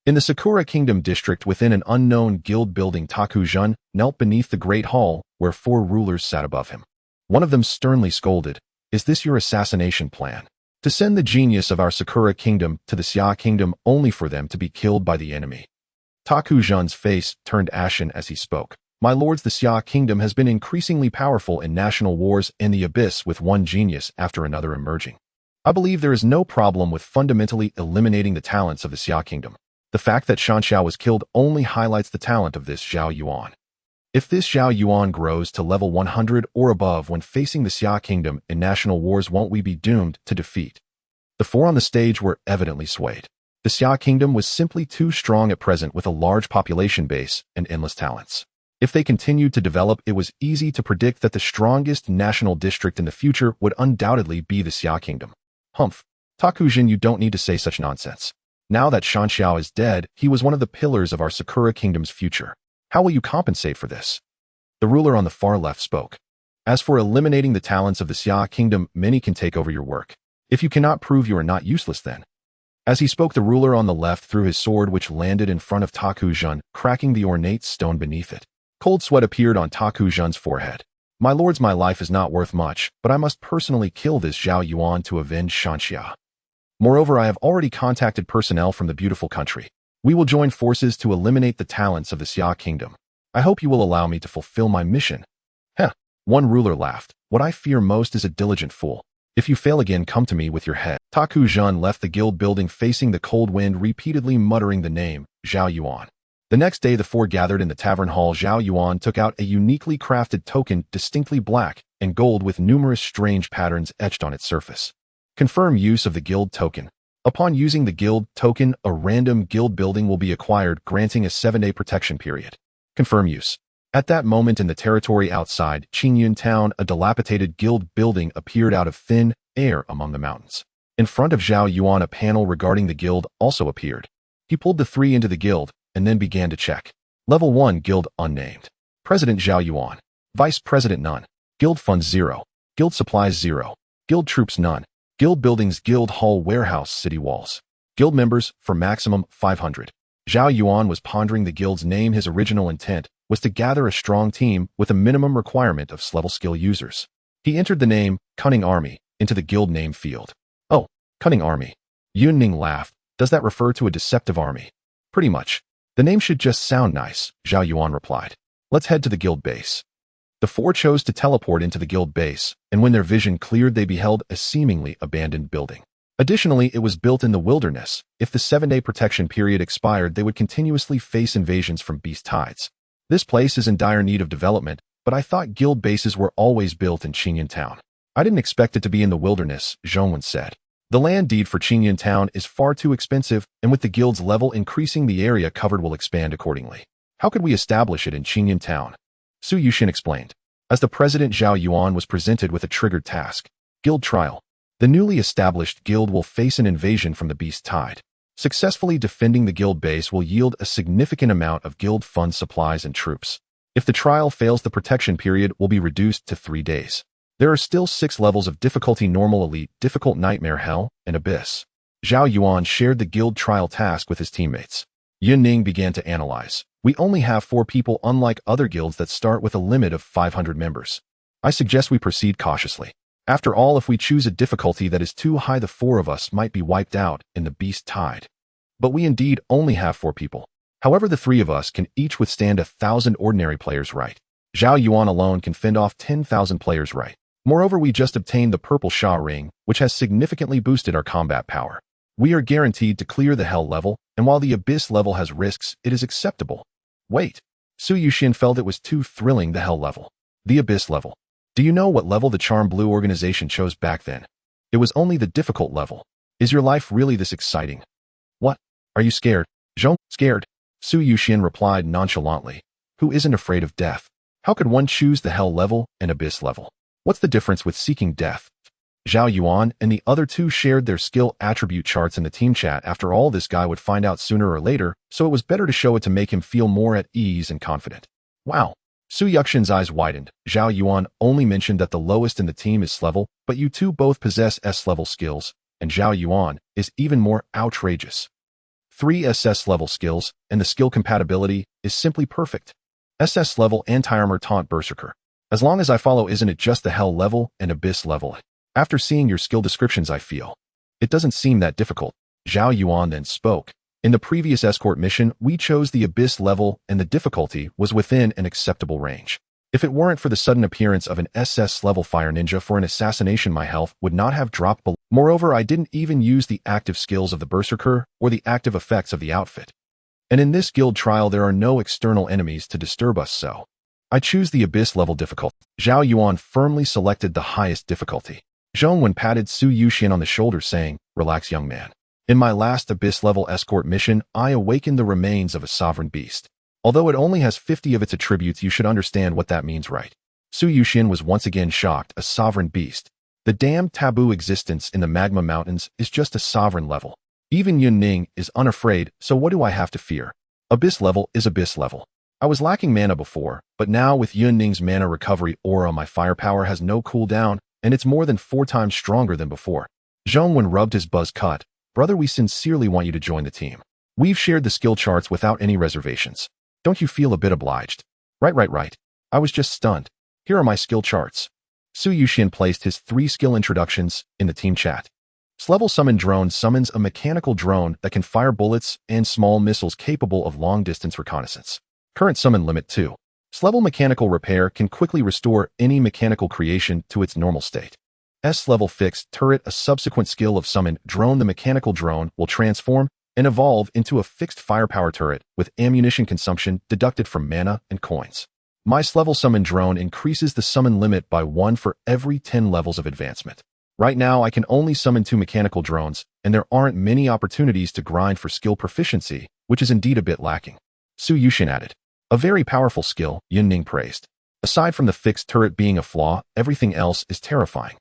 In the Sakura Kingdom district within an unknown guild building, Taku Zhun knelt beneath the great hall where 4 rulers sat above him. One of them sternly scolded, "Is this your assassination plan? To send the genius of our Sakura Kingdom to the Xia Kingdom only for them to be killed by the enemy?" Taku Zhun's face turned ashen as he spoke. "My lords, the Xia Kingdom has been increasingly powerful in national wars in the abyss, with one genius after another emerging. I believe there is no problem with fundamentally eliminating the talents of the Xia Kingdom. The fact that Shanxiao was killed only highlights the talent of this Zhao Yuan. If this Zhao Yuan grows to level 100 or above when facing the Xia Kingdom in national wars, won't we be doomed to defeat?" The 4 on the stage were evidently swayed. The Xia Kingdom was simply too strong at present, with a large population base and endless talents. If they continued to develop, it was easy to predict that the strongest national district in the future would undoubtedly be the Xia Kingdom. "Humph, Takujin, you don't need to say such nonsense. Now that Shanxiao is dead, he was one of the pillars of our Sakura Kingdom's future. How will you compensate for this?" The ruler on the far left spoke. "As for eliminating the talents of the Xia Kingdom, many can take over your work. If you cannot prove you are not useless, then." As he spoke, the ruler on the left threw his sword, which landed in front of Taku Zhun, cracking the ornate stone beneath it. Cold sweat appeared on Taku Zhun's forehead. "My lords, my life is not worth much, but I must personally kill this Zhao Yuan to avenge Shanxia. Moreover, I have already contacted personnel from the beautiful country. We will join forces to eliminate the talents of the Xia Kingdom. I hope you will allow me to fulfill my mission." "Heh," one ruler laughed. "What I fear most is a diligent fool. If you fail again, come to me with your head." Taku Zhun left the guild building facing the cold wind, repeatedly muttering the name, Zhao Yuan. The next day, the 4 gathered in the tavern hall. Zhao Yuan took out a uniquely crafted token, distinctly black and gold with numerous strange patterns etched on its surface. Confirm use of the guild token. Upon using the guild token, a random guild building will be acquired, granting a 7-day protection period. Confirm use. At that moment, in the territory outside Qingyan Town, a dilapidated guild building appeared out of thin air among the mountains. In front of Zhao Yuan, a panel regarding the guild also appeared. He pulled the 3 into the guild and then began to check. Level 1 guild unnamed. President Zhao Yuan. Vice President none. Guild funds 0. Guild supplies 0. Guild troops none. Guild buildings, guild hall, warehouse, city walls. Guild members for maximum 500. Zhao Yuan was pondering the guild's name. His original intent was to gather a strong team with a minimum requirement of level skill users. He entered the name Cunning Army into the guild name field. "Oh, Cunning Army." Yan Ning laughed. "Does that refer to a deceptive army?" "Pretty much. The name should just sound nice," Zhao Yuan replied. "Let's head to the guild base." The 4 chose to teleport into the guild base, and when their vision cleared, they beheld a seemingly abandoned building. Additionally, it was built in the wilderness. If the 7-day protection period expired, they would continuously face invasions from beast tides. "This place is in dire need of development, but I thought guild bases were always built in Qingyan Town. I didn't expect it to be in the wilderness," Zhao Yuan said. "The land deed for Qingyan Town is far too expensive, and with the guild's level increasing, the area covered will expand accordingly. How could we establish it in Qingyan Town?" Su Yuxian explained. As the president, Zhao Yuan was presented with a triggered task. Guild trial. The newly established guild will face an invasion from the beast tide. Successfully defending the guild base will yield a significant amount of guild fund supplies and troops. If the trial fails, the protection period will be reduced to 3 days. There are still 6 levels of difficulty: normal, elite, difficult, nightmare, hell, and abyss. Zhao Yuan shared the guild trial task with his teammates. Yan Ning began to analyze. "We only have 4 people, unlike other guilds that start with a limit of 500 members. I suggest we proceed cautiously. After all, if we choose a difficulty that is too high, the 4 of us might be wiped out in the beast tide. But we indeed only have 4 people. However, the three of us can each withstand 1,000 ordinary players, right? Zhao Yuan alone can fend off 10,000 players, right? Moreover, we just obtained the purple Sha ring, which has significantly boosted our combat power. We are guaranteed to clear the hell level, and while the abyss level has risks, it is acceptable. Wait. Su Yuxian felt it was too thrilling, the hell level. The abyss level. Do you know what level the Charm Blue organization chose back then? It was only the difficult level. Is your life really this exciting? What? Are you scared? Zhong, scared? Su Yuxian replied nonchalantly. Who isn't afraid of death? How could one choose the hell level and abyss level? What's the difference with seeking death? Zhao Yuan and the other two shared their skill attribute charts in the team chat. After all, this guy would find out sooner or later, so it was better to show it to make him feel more at ease and confident. Wow. Su Yuxian's eyes widened. Zhao Yuan only mentioned that the lowest in the team is S-level, but you two both possess S-level skills, and Zhao Yuan is even more outrageous. 3 SS-level skills, and the skill compatibility is simply perfect. SS-level anti-armor taunt berserker. As long as I follow, isn't it just the hell level and abyss level? After seeing your skill descriptions, I feel it doesn't seem that difficult. Zhao Yuan then spoke. In the previous escort mission, we chose the abyss level and the difficulty was within an acceptable range. If it weren't for the sudden appearance of an SS-level fire ninja for an assassination, my health would not have dropped below. Moreover, I didn't even use the active skills of the berserker or the active effects of the outfit. And in this guild trial, there are no external enemies to disturb us, so I choose the abyss level difficulty. Zhao Yuan firmly selected the highest difficulty. Zhong Wen patted Su Yuxian on the shoulder, saying, "Relax, young man. In my last abyss-level escort mission, I awakened the remains of a sovereign beast. Although it only has 50 of its attributes, you should understand what that means, right?" Su Yuxian was once again shocked. A sovereign beast. The damned taboo existence in the magma mountains is just a sovereign level. Even Yun Ning is unafraid, so what do I have to fear? Abyss level is abyss level. I was lacking mana before, but now with Yun Ning's mana recovery aura, my firepower has no cooldown, and it's more than 4 times stronger than before. Zhong Wen rubbed his buzz cut. Brother, we sincerely want you to join the team. We've shared the skill charts without any reservations. Don't you feel a bit obliged? Right. I was just stunned. Here are my skill charts. Su Yuxian placed his 3 skill introductions in the team chat. S-level summon drone summons a mechanical drone that can fire bullets and small missiles capable of long-distance reconnaissance. Current summon limit 2. S-level mechanical repair can quickly restore any mechanical creation to its normal state. S-level fixed turret, a subsequent skill of summon drone. The mechanical drone will transform and evolve into a fixed firepower turret with ammunition consumption deducted from mana and coins. My S-level summon drone increases the summon limit by 1 for every 10 levels of advancement. Right now, I can only summon 2 mechanical drones, and there aren't many opportunities to grind for skill proficiency, which is indeed a bit lacking. Su Yuxian added. A very powerful skill, Yun Ning praised. Aside from the fixed turret being a flaw, everything else is terrifying.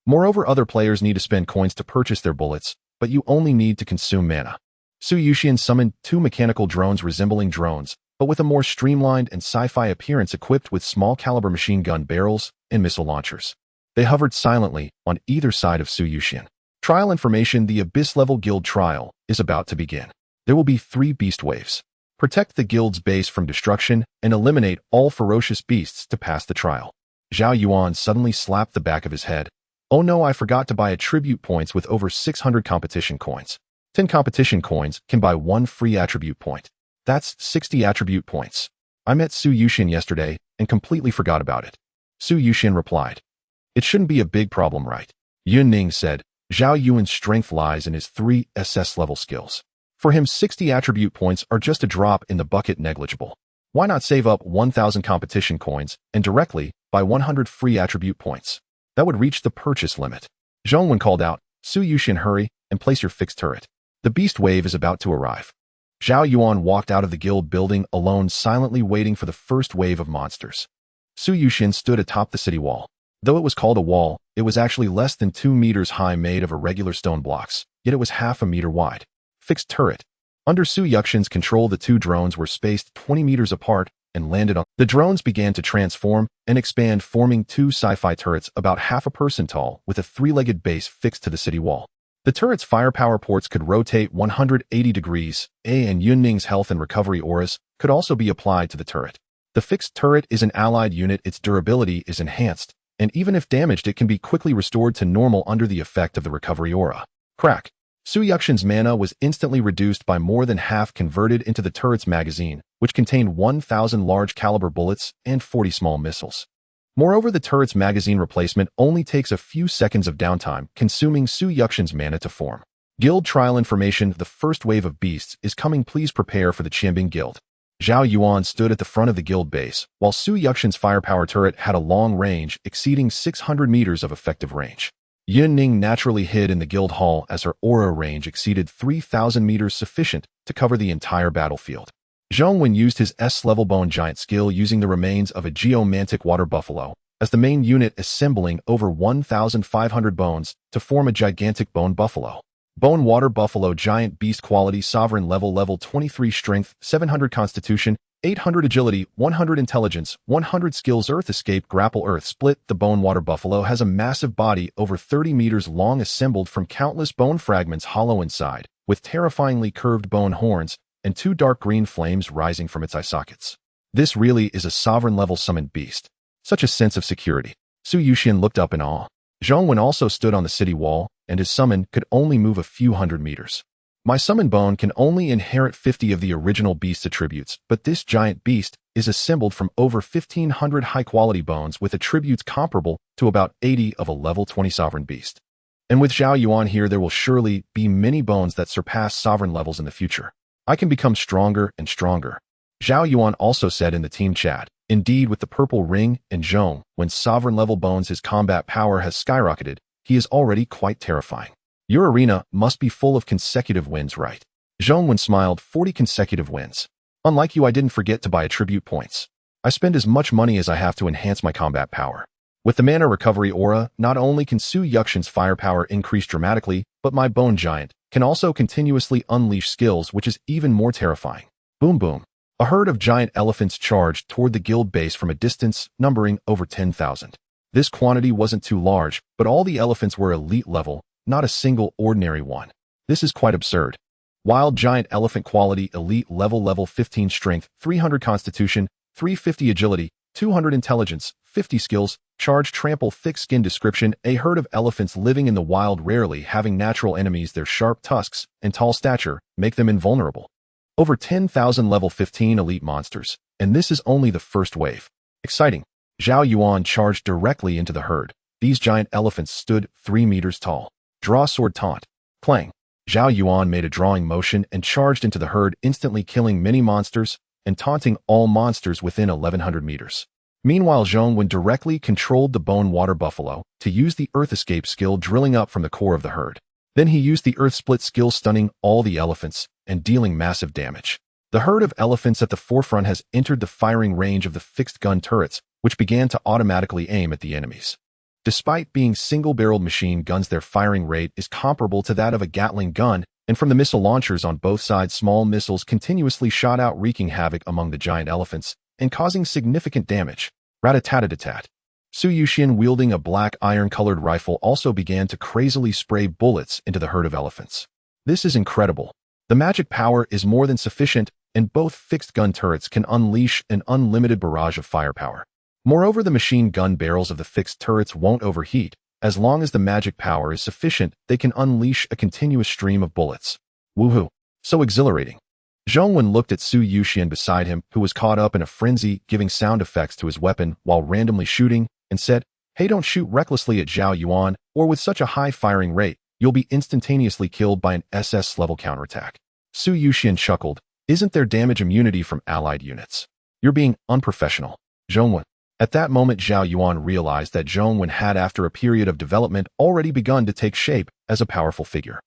Moreover, other players need to spend coins to purchase their bullets, but you only need to consume mana. Su Yuxian summoned 2 mechanical drones resembling drones, but with a more streamlined and sci-fi appearance, equipped with small caliber machine gun barrels and missile launchers. They hovered silently on either side of Su Yuxian. Trial information: the Abyss level guild trial is about to begin. There will be 3 beast waves. Protect the guild's base from destruction and eliminate all ferocious beasts to pass the trial. Zhao Yuan suddenly slapped the back of his head. Oh no, I forgot to buy attribute points with over 600 competition coins. 10 competition coins can buy 1 free attribute point. That's 60 attribute points. I met Su Yuxian yesterday and completely forgot about it. Su Yuxian replied. It shouldn't be a big problem, right? Yun Ning said. Zhao Yuan's strength lies in his 3 SS level skills. For him, 60 attribute points are just a drop in the bucket, negligible. Why not save up 1,000 competition coins and directly buy 100 free attribute points? That would reach the purchase limit. Zhong Wen called out, Su Yuxian, hurry and place your fixed turret. The beast wave is about to arrive. Zhao Yuan walked out of the guild building alone, silently waiting for the first wave of monsters. Su Yuxian stood atop the city wall. Though it was called a wall, it was actually less than 2 meters high, made of irregular stone blocks, yet it was half a meter wide. Fixed turret. Under Su Yuxian's control, the 2 drones were spaced 20 meters apart and landed on. The drones began to transform and expand, forming 2 sci-fi turrets about half a person tall with a 3-legged base fixed to the city wall. The turret's firepower ports could rotate 180 degrees, and Yun Ning's health and recovery auras could also be applied to the turret. The fixed turret is an allied unit. Its durability is enhanced, and even if damaged, it can be quickly restored to normal under the effect of the recovery aura. Crack. Su Yuxian's mana was instantly reduced by more than half, converted into the turret's magazine, which contained 1,000 large-caliber bullets and 40 small missiles. Moreover, the turret's magazine replacement only takes a few seconds of downtime, consuming Su Yuxian's mana to form. Guild trial information: the first wave of beasts is coming. Please prepare for the Qianbing Guild. Zhao Yuan stood at the front of the guild base, while Su Yuxian's firepower turret had a long range exceeding 600 meters of effective range. Yin Ning naturally hid in the guild hall as her aura range exceeded 3,000 meters, sufficient to cover the entire battlefield. Zhao Yuan used his S-level bone giant skill using the remains of a geomantic water buffalo as the main unit, assembling over 1,500 bones to form a gigantic bone buffalo. Bone water buffalo giant beast quality sovereign level 23 strength, 700 constitution, 800 agility, 100 intelligence, 100 skills. Earth escape, grapple, earth split. The bone water buffalo has a massive body over 30 meters long, assembled from countless bone fragments hollow inside, with terrifyingly curved bone horns and 2 dark green flames rising from its eye sockets. This really is a sovereign level summoned beast. Such a sense of security. Su Yuxian looked up in awe. Zhao Yuan also stood on the city wall, and his summon could only move a few hundred meters. My summon bone can only inherit 50 of the original beast's attributes, but this giant beast is assembled from over 1,500 high-quality bones with attributes comparable to about 80 of a level 20 sovereign beast. And with Zhao Yuan here, there will surely be many bones that surpass sovereign levels in the future. I can become stronger and stronger. Zhao Yuan also said in the team chat. Indeed, with the purple ring and Zhong, when sovereign level bones, his combat power has skyrocketed. He is already quite terrifying. Your arena must be full of consecutive wins, right? Zhong Yuan smiled. 40 consecutive wins. Unlike you, I didn't forget to buy attribute points. I spend as much money as I have to enhance my combat power. With the mana recovery aura, not only can Su Yuxian's firepower increase dramatically, but my bone giant can also continuously unleash skills, which is even more terrifying. Boom boom. A herd of giant elephants charged toward the guild base from a distance, numbering over 10,000. This quantity wasn't too large, but all the elephants were elite level, not a single ordinary one. This is quite absurd. Wild giant elephant quality elite level 15 strength, 300 constitution, 350 agility, 200 intelligence, 50 skills, charge, trample, thick skin. Description: a herd of elephants living in the wild, rarely having natural enemies. Their sharp tusks and tall stature make them invulnerable. Over 10,000 level 15 elite monsters, and this is only the first wave. Exciting. Zhao Yuan charged directly into the herd. These giant elephants stood 3 meters tall. Draw sword, taunt. Clang. Zhao Yuan made a drawing motion and charged into the herd, instantly killing many monsters and taunting all monsters within 1,100 meters. Meanwhile, Zhong Yuan directly controlled the bone water buffalo to use the earth escape skill, drilling up from the core of the herd. Then he used the earth split skill, stunning all the elephants and dealing massive damage. The herd of elephants at the forefront has entered the firing range of the fixed gun turrets, which began to automatically aim at the enemies. Despite being single-barreled machine guns, their firing rate is comparable to that of a Gatling gun, and from the missile launchers on both sides, small missiles continuously shot out, wreaking havoc among the giant elephants and causing significant damage. Rat-a-tat-a-tat. Su Yuxian, wielding a black iron-colored rifle, also began to crazily spray bullets into the herd of elephants. This is incredible. The magic power is more than sufficient, and both fixed gun turrets can unleash an unlimited barrage of firepower. Moreover, the machine gun barrels of the fixed turrets won't overheat. As long as the magic power is sufficient, they can unleash a continuous stream of bullets. Woohoo! So exhilarating. Zhong Yuan looked at Su Yuxian beside him, who was caught up in a frenzy, giving sound effects to his weapon while randomly shooting, and said, "Hey, don't shoot recklessly at Zhao Yuan, or with such a high firing rate, you'll be instantaneously killed by an SS-level counterattack." Su Yuxian chuckled. "Isn't there damage immunity from allied units? You're being unprofessional." Zhong Yuan. At that moment, Zhao Yuan realized that Zhong Yuan had, after a period of development, already begun to take shape as a powerful figure.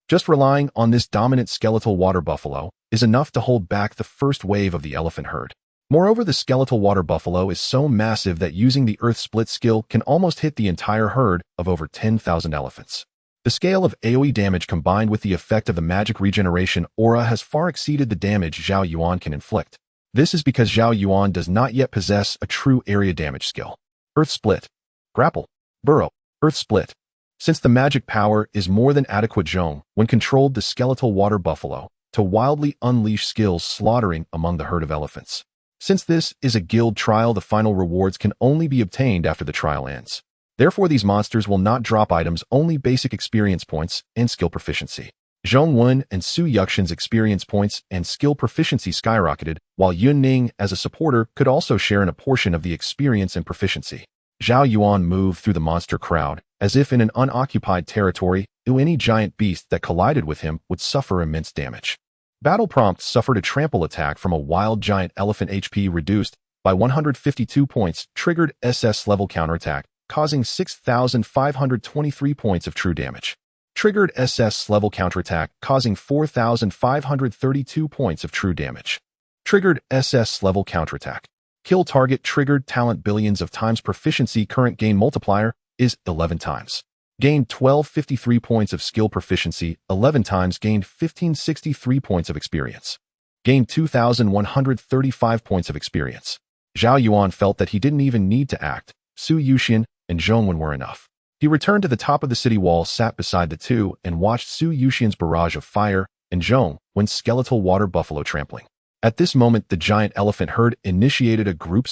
Just relying on this dominant skeletal water buffalo is enough to hold back the first wave of the elephant herd. Moreover, the skeletal water buffalo is so massive that using the earth split skill can almost hit the entire herd of over 10,000 elephants. The scale of AoE damage combined with the effect of the magic regeneration aura has far exceeded the damage Zhao Yuan can inflict. This is because Zhao Yuan does not yet possess a true area damage skill. Earth split. Grapple. Burrow. Earth split. Since the magic power is more than adequate, Zhong, when controlled the skeletal water buffalo, to wildly unleash skills, slaughtering among the herd of elephants. Since this is a guild trial, the final rewards can only be obtained after the trial ends. Therefore, these monsters will not drop items, only basic experience points and skill proficiency. Zhao Yuan and Su Yuxian's experience points and skill proficiency skyrocketed, while Yun Ning, as a supporter, could also share in a portion of the experience and proficiency. Zhao Yuan moved through the monster crowd, as if in an unoccupied territory, any giant beast that collided with him would suffer immense damage. Battle Prompt suffered a trample attack from a wild giant elephant HP reduced by 152 points, triggered SS level counterattack, causing 6,523 points of true damage. Triggered SS level counterattack, causing 4,532 points of true damage. Triggered SS level counterattack. Kill target triggered talent billions of times proficiency current gain multiplier is 11 times. Gained 1253 points of skill proficiency, 11 times gained 1563 points of experience. Gained 2,135 points of experience. Zhao Yuan felt that he didn't even need to act. Su Yuxian and Zhao Yuan were enough. He returned to the top of the city wall, sat beside the two, and watched Su Yuxian's barrage of fire and Zhao Yuan's skeletal water buffalo trampling. At this moment, the giant elephant herd initiated a group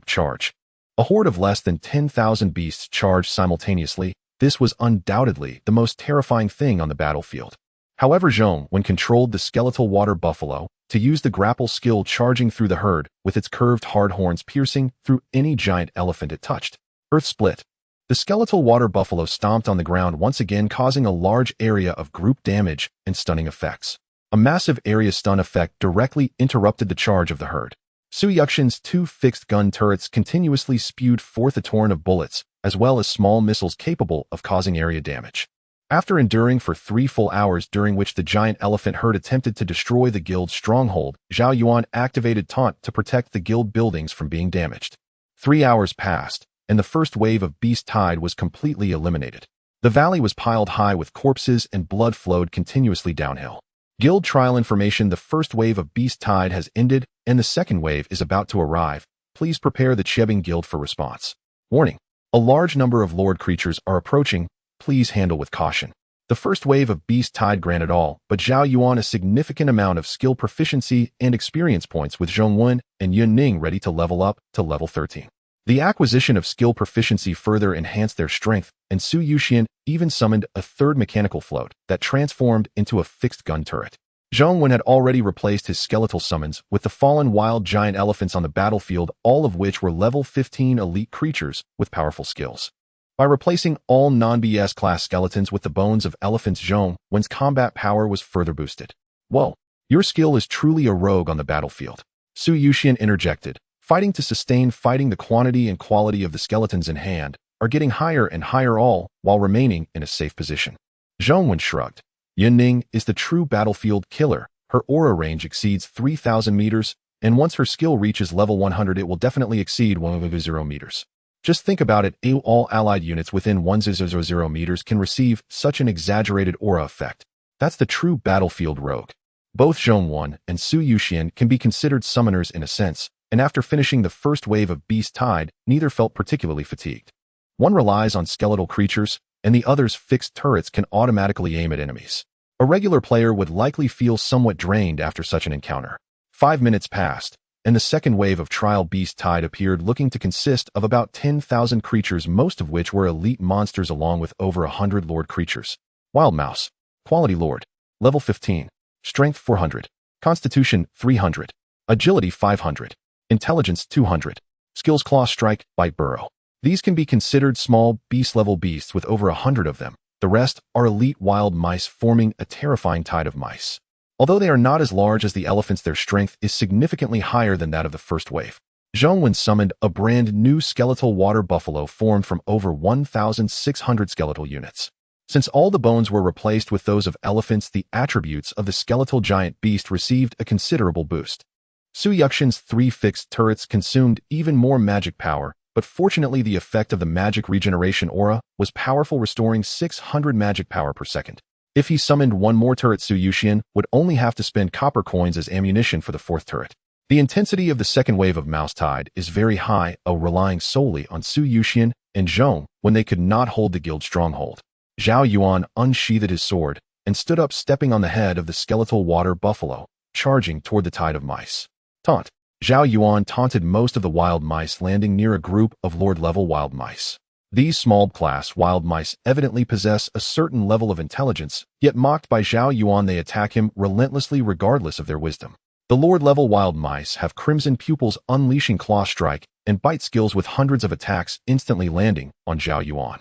charge. A horde of less than 10,000 beasts charged simultaneously. This was undoubtedly the most terrifying thing on the battlefield. However, Zhao Yuan controlled the skeletal water buffalo to use the grapple skill, charging through the herd with its curved hard horns piercing through any giant elephant it touched. Earth split. The skeletal water buffalo stomped on the ground once again, causing a large area of group damage and stunning effects. A massive area stun effect directly interrupted the charge of the herd. Su Yuxian's two fixed gun turrets continuously spewed forth a torrent of bullets, as well as small missiles capable of causing area damage. After enduring for 3 full hours, during which the giant elephant herd attempted to destroy the guild's stronghold, Zhao Yuan activated taunt to protect the guild buildings from being damaged. 3 hours passed, and the first wave of beast tide was completely eliminated. The valley was piled high with corpses and blood flowed continuously downhill. Guild trial information: the first wave of beast tide has ended, and the second wave is about to arrive. Please prepare the Chebing Guild for response. Warning: a large number of Lord creatures are approaching. Please handle with caution. The first wave of beast tide granted all but Zhao Yuan a significant amount of skill proficiency and experience points, with Zhao Yuan and Yun Ning ready to level up to level 13. The acquisition of skill proficiency further enhanced their strength, and Su Yuxian even summoned a third mechanical float that transformed into a fixed gun turret. Zhao Yuan had already replaced his skeletal summons with the fallen wild giant elephants on the battlefield, all of which were level 15 elite creatures with powerful skills. By replacing all non-BS class skeletons with the bones of elephants, Zhao Yuan's combat power was further boosted. Whoa, your skill is truly a rogue on the battlefield. Su Yuxian interjected. Fighting to sustain fighting, the quantity and quality of the skeletons in hand are getting higher and higher, all while remaining in a safe position. Zhao Yuan shrugged. Yun Ning is the true battlefield killer. Her aura range exceeds 3,000 meters, and once her skill reaches level 100, it will definitely exceed 100 meters. Just think about it, all allied units within 100 meters can receive such an exaggerated aura effect. That's the true battlefield rogue. Both Zhao Yuan and Su Yuxian can be considered summoners in a sense, and after finishing the first wave of beast tide, neither felt particularly fatigued. One relies on skeletal creatures, and the other's fixed turrets can automatically aim at enemies. A regular player would likely feel somewhat drained after such an encounter. 5 minutes passed, and the second wave of trial beast tide appeared, looking to consist of about 10,000 creatures, most of which were elite monsters, along with over 100 lord creatures. Wild Mouse. Quality Lord. Level 15. Strength 400. Constitution 300. Agility 500. Intelligence 200. Skills: Claw, Strike, Bite, Burrow. These can be considered small beast-level beasts with over 100 of them. The rest are elite wild mice, forming a terrifying tide of mice. Although they are not as large as the elephants, their strength is significantly higher than that of the first wave. Zhao Yuan summoned a brand new skeletal water buffalo formed from over 1,600 skeletal units. Since all the bones were replaced with those of elephants, the attributes of the skeletal giant beast received a considerable boost. Su Yuxian's 3 fixed turrets consumed even more magic power, but fortunately the effect of the magic regeneration aura was powerful, restoring 600 magic power per second. If he summoned one more turret, Su Yuxian would only have to spend copper coins as ammunition for the 4th turret. The intensity of the second wave of Mouse Tide is very high, relying solely on Su Yuxian and Zhao when they could not hold the guild stronghold. Zhao Yuan unsheathed his sword and stood up, stepping on the head of the skeletal water buffalo, charging toward the tide of mice. Taunt. Zhao Yuan taunted most of the wild mice, landing near a group of lord-level wild mice. These small-class wild mice evidently possess a certain level of intelligence, yet mocked by Zhao Yuan they attack him relentlessly regardless of their wisdom. The Lord-level wild mice have crimson pupils unleashing claw strike and bite skills with hundreds of attacks instantly landing on Zhao Yuan.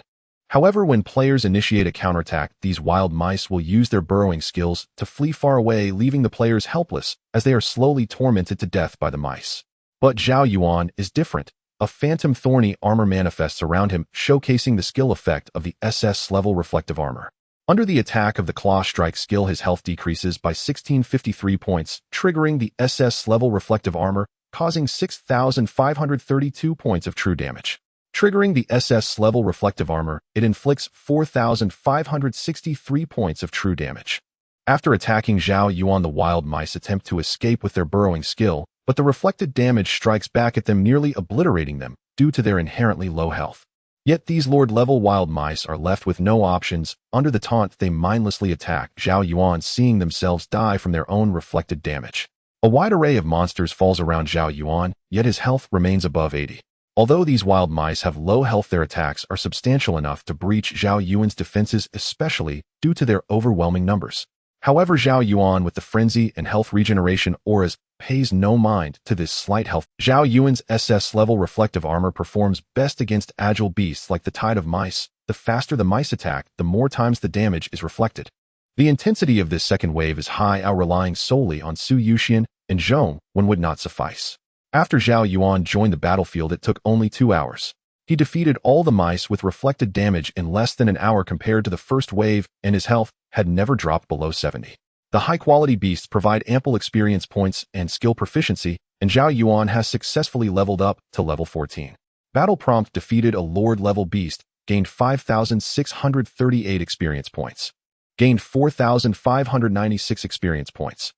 However, when players initiate a counterattack, these wild mice will use their burrowing skills to flee far away, leaving the players helpless as they are slowly tormented to death by the mice. But Zhao Yuan is different. A phantom thorny armor manifests around him, showcasing the skill effect of the SS-level reflective armor. Under the attack of the claw strike skill, his health decreases by 1653 points, triggering the SS-level reflective armor, causing 6,532 points of true damage. Triggering the SS-level reflective armor, it inflicts 4,563 points of true damage. After attacking Zhao Yuan, the wild mice attempt to escape with their burrowing skill, but the reflected damage strikes back at them, nearly obliterating them due to their inherently low health. Yet these Lord-level wild mice are left with no options. Under the taunt, they mindlessly attack Zhao Yuan, seeing themselves die from their own reflected damage. A wide array of monsters falls around Zhao Yuan, yet his health remains above 80. Although these wild mice have low health, their attacks are substantial enough to breach Zhao Yuan's defenses, especially due to their overwhelming numbers. However, Zhao Yuan, with the frenzy and health regeneration auras, pays no mind to this slight health. Zhao Yuan's SS-level reflective armor performs best against agile beasts like the tide of mice. The faster the mice attack, the more times the damage is reflected. The intensity of this second wave is high, relying solely on Su Yuxian and Zhong Wen would not suffice. After Zhao Yuan joined the battlefield, it took only 2 hours. He defeated all the mice with reflected damage in less than an hour compared to the first wave, and his health had never dropped below 70. The high-quality beasts provide ample experience points and skill proficiency, and Zhao Yuan has successfully leveled up to level 14. Battle Prompt defeated a Lord-level beast, gained 5,638 experience points. Gained 4,596 experience points.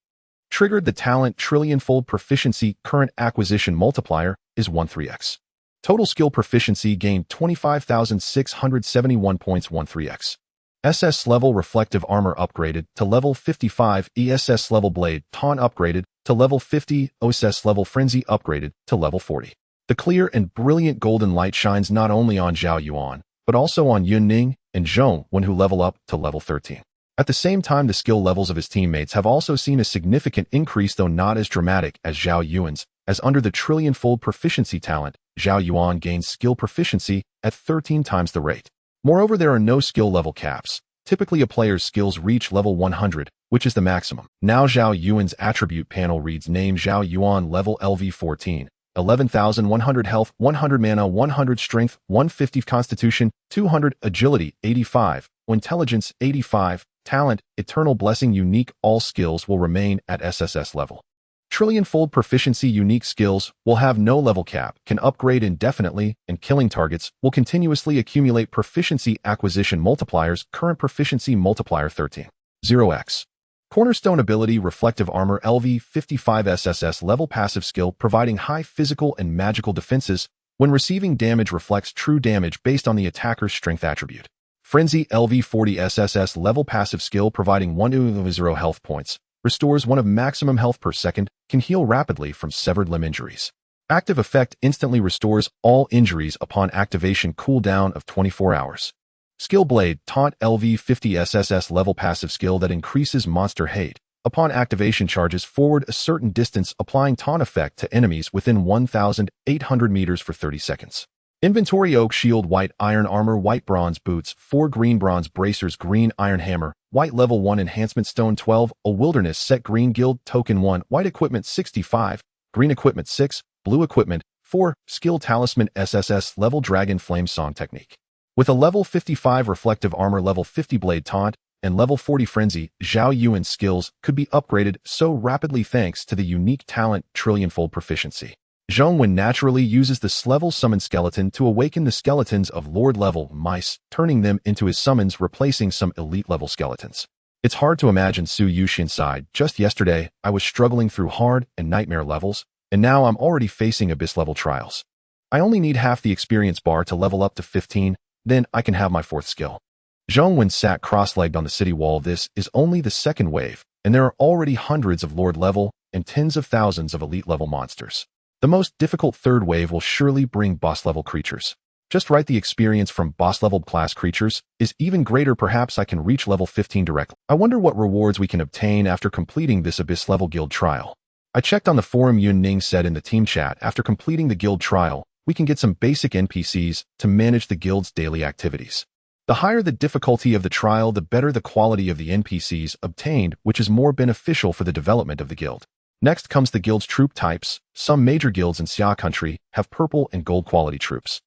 Triggered the talent Trillion-fold Proficiency. Current acquisition multiplier is 13x. Total skill proficiency gained 25,671 points, 13x. SS level reflective armor upgraded to level 55. ESS level blade taunt upgraded to level 50. OSS level frenzy upgraded to level 40. The clear and brilliant golden light shines not only on Zhao Yuan, but also on Yun Ning and Zhong Wen, who level up to level 13. At the same time, the skill levels of his teammates have also seen a significant increase, though not as dramatic as Zhao Yuan's, as under the Trillion-fold Proficiency talent, Zhao Yuan gains skill proficiency at 13 times the rate. Moreover, there are no skill level caps. Typically, a player's skills reach level 100, which is the maximum. Now Zhao Yuan's attribute panel reads: name Zhao Yuan, level LV 14, 11,100 health, 100 mana, 100 strength, 150 constitution, 200 agility, 85, intelligence, 85, talent, eternal blessing. Unique. All skills will remain at SSS level. Trillion-fold proficiency. Unique skills will have no level cap, can upgrade indefinitely, and killing targets will continuously accumulate proficiency acquisition multipliers. Current proficiency multiplier 13. 0x. Cornerstone ability reflective armor LV 55 SSS level passive skill providing high physical and magical defenses. When receiving damage, reflects true damage based on the attacker's strength attribute. Frenzy LV 40 SSS level passive skill providing 1 to 0 health points. Restores 1 of maximum health per second, can heal rapidly from severed limb injuries. Active effect instantly restores all injuries upon activation, cooldown of 24 hours. Skill Blade Taunt LV 50 SSS level passive skill that increases monster hate. Upon activation, charges forward a certain distance, applying taunt effect to enemies within 1,800 meters for 30 seconds. Inventory Oak Shield White Iron Armor White Bronze Boots 4 Green Bronze Bracers Green Iron Hammer White Level 1 Enhancement Stone 12 A Wilderness Set Green Guild Token 1 White Equipment 65 Green Equipment 6 Blue Equipment 4 Skill Talisman SSS Level Dragon Flame Song Technique. With a level 55 Reflective Armor, level 50 Blade Taunt, and level 40 Frenzy, Zhao Yuan's skills could be upgraded so rapidly thanks to the unique talent Trillion-fold Proficiency. Zhong Wen naturally uses the S-level Summon Skeleton to awaken the skeletons of Lord-level mice, turning them into his summons, replacing some elite-level skeletons. It's hard to imagine Su Yuxian's side. Just yesterday, I was struggling through hard and nightmare levels, and now I'm already facing abyss-level trials. I only need half the experience bar to level up to 15, then I can have my 4th skill. Zhong Wen sat cross-legged on the city wall. This is only the second wave, and there are already hundreds of Lord-level and tens of thousands of elite-level monsters. The most difficult third wave will surely bring boss-level creatures. Just right, the experience from boss-level class creatures is even greater. Perhaps I can reach level 15 directly. I wonder what rewards we can obtain after completing this Abyss-level guild trial. I checked on the forum. Yun Ning said in the team chat, after completing the guild trial, we can get some basic NPCs to manage the guild's daily activities. The higher the difficulty of the trial, the better the quality of the NPCs obtained, which is more beneficial for the development of the guild. Next comes the guild's troop types. Some major guilds in Xia country have purple and gold quality troops,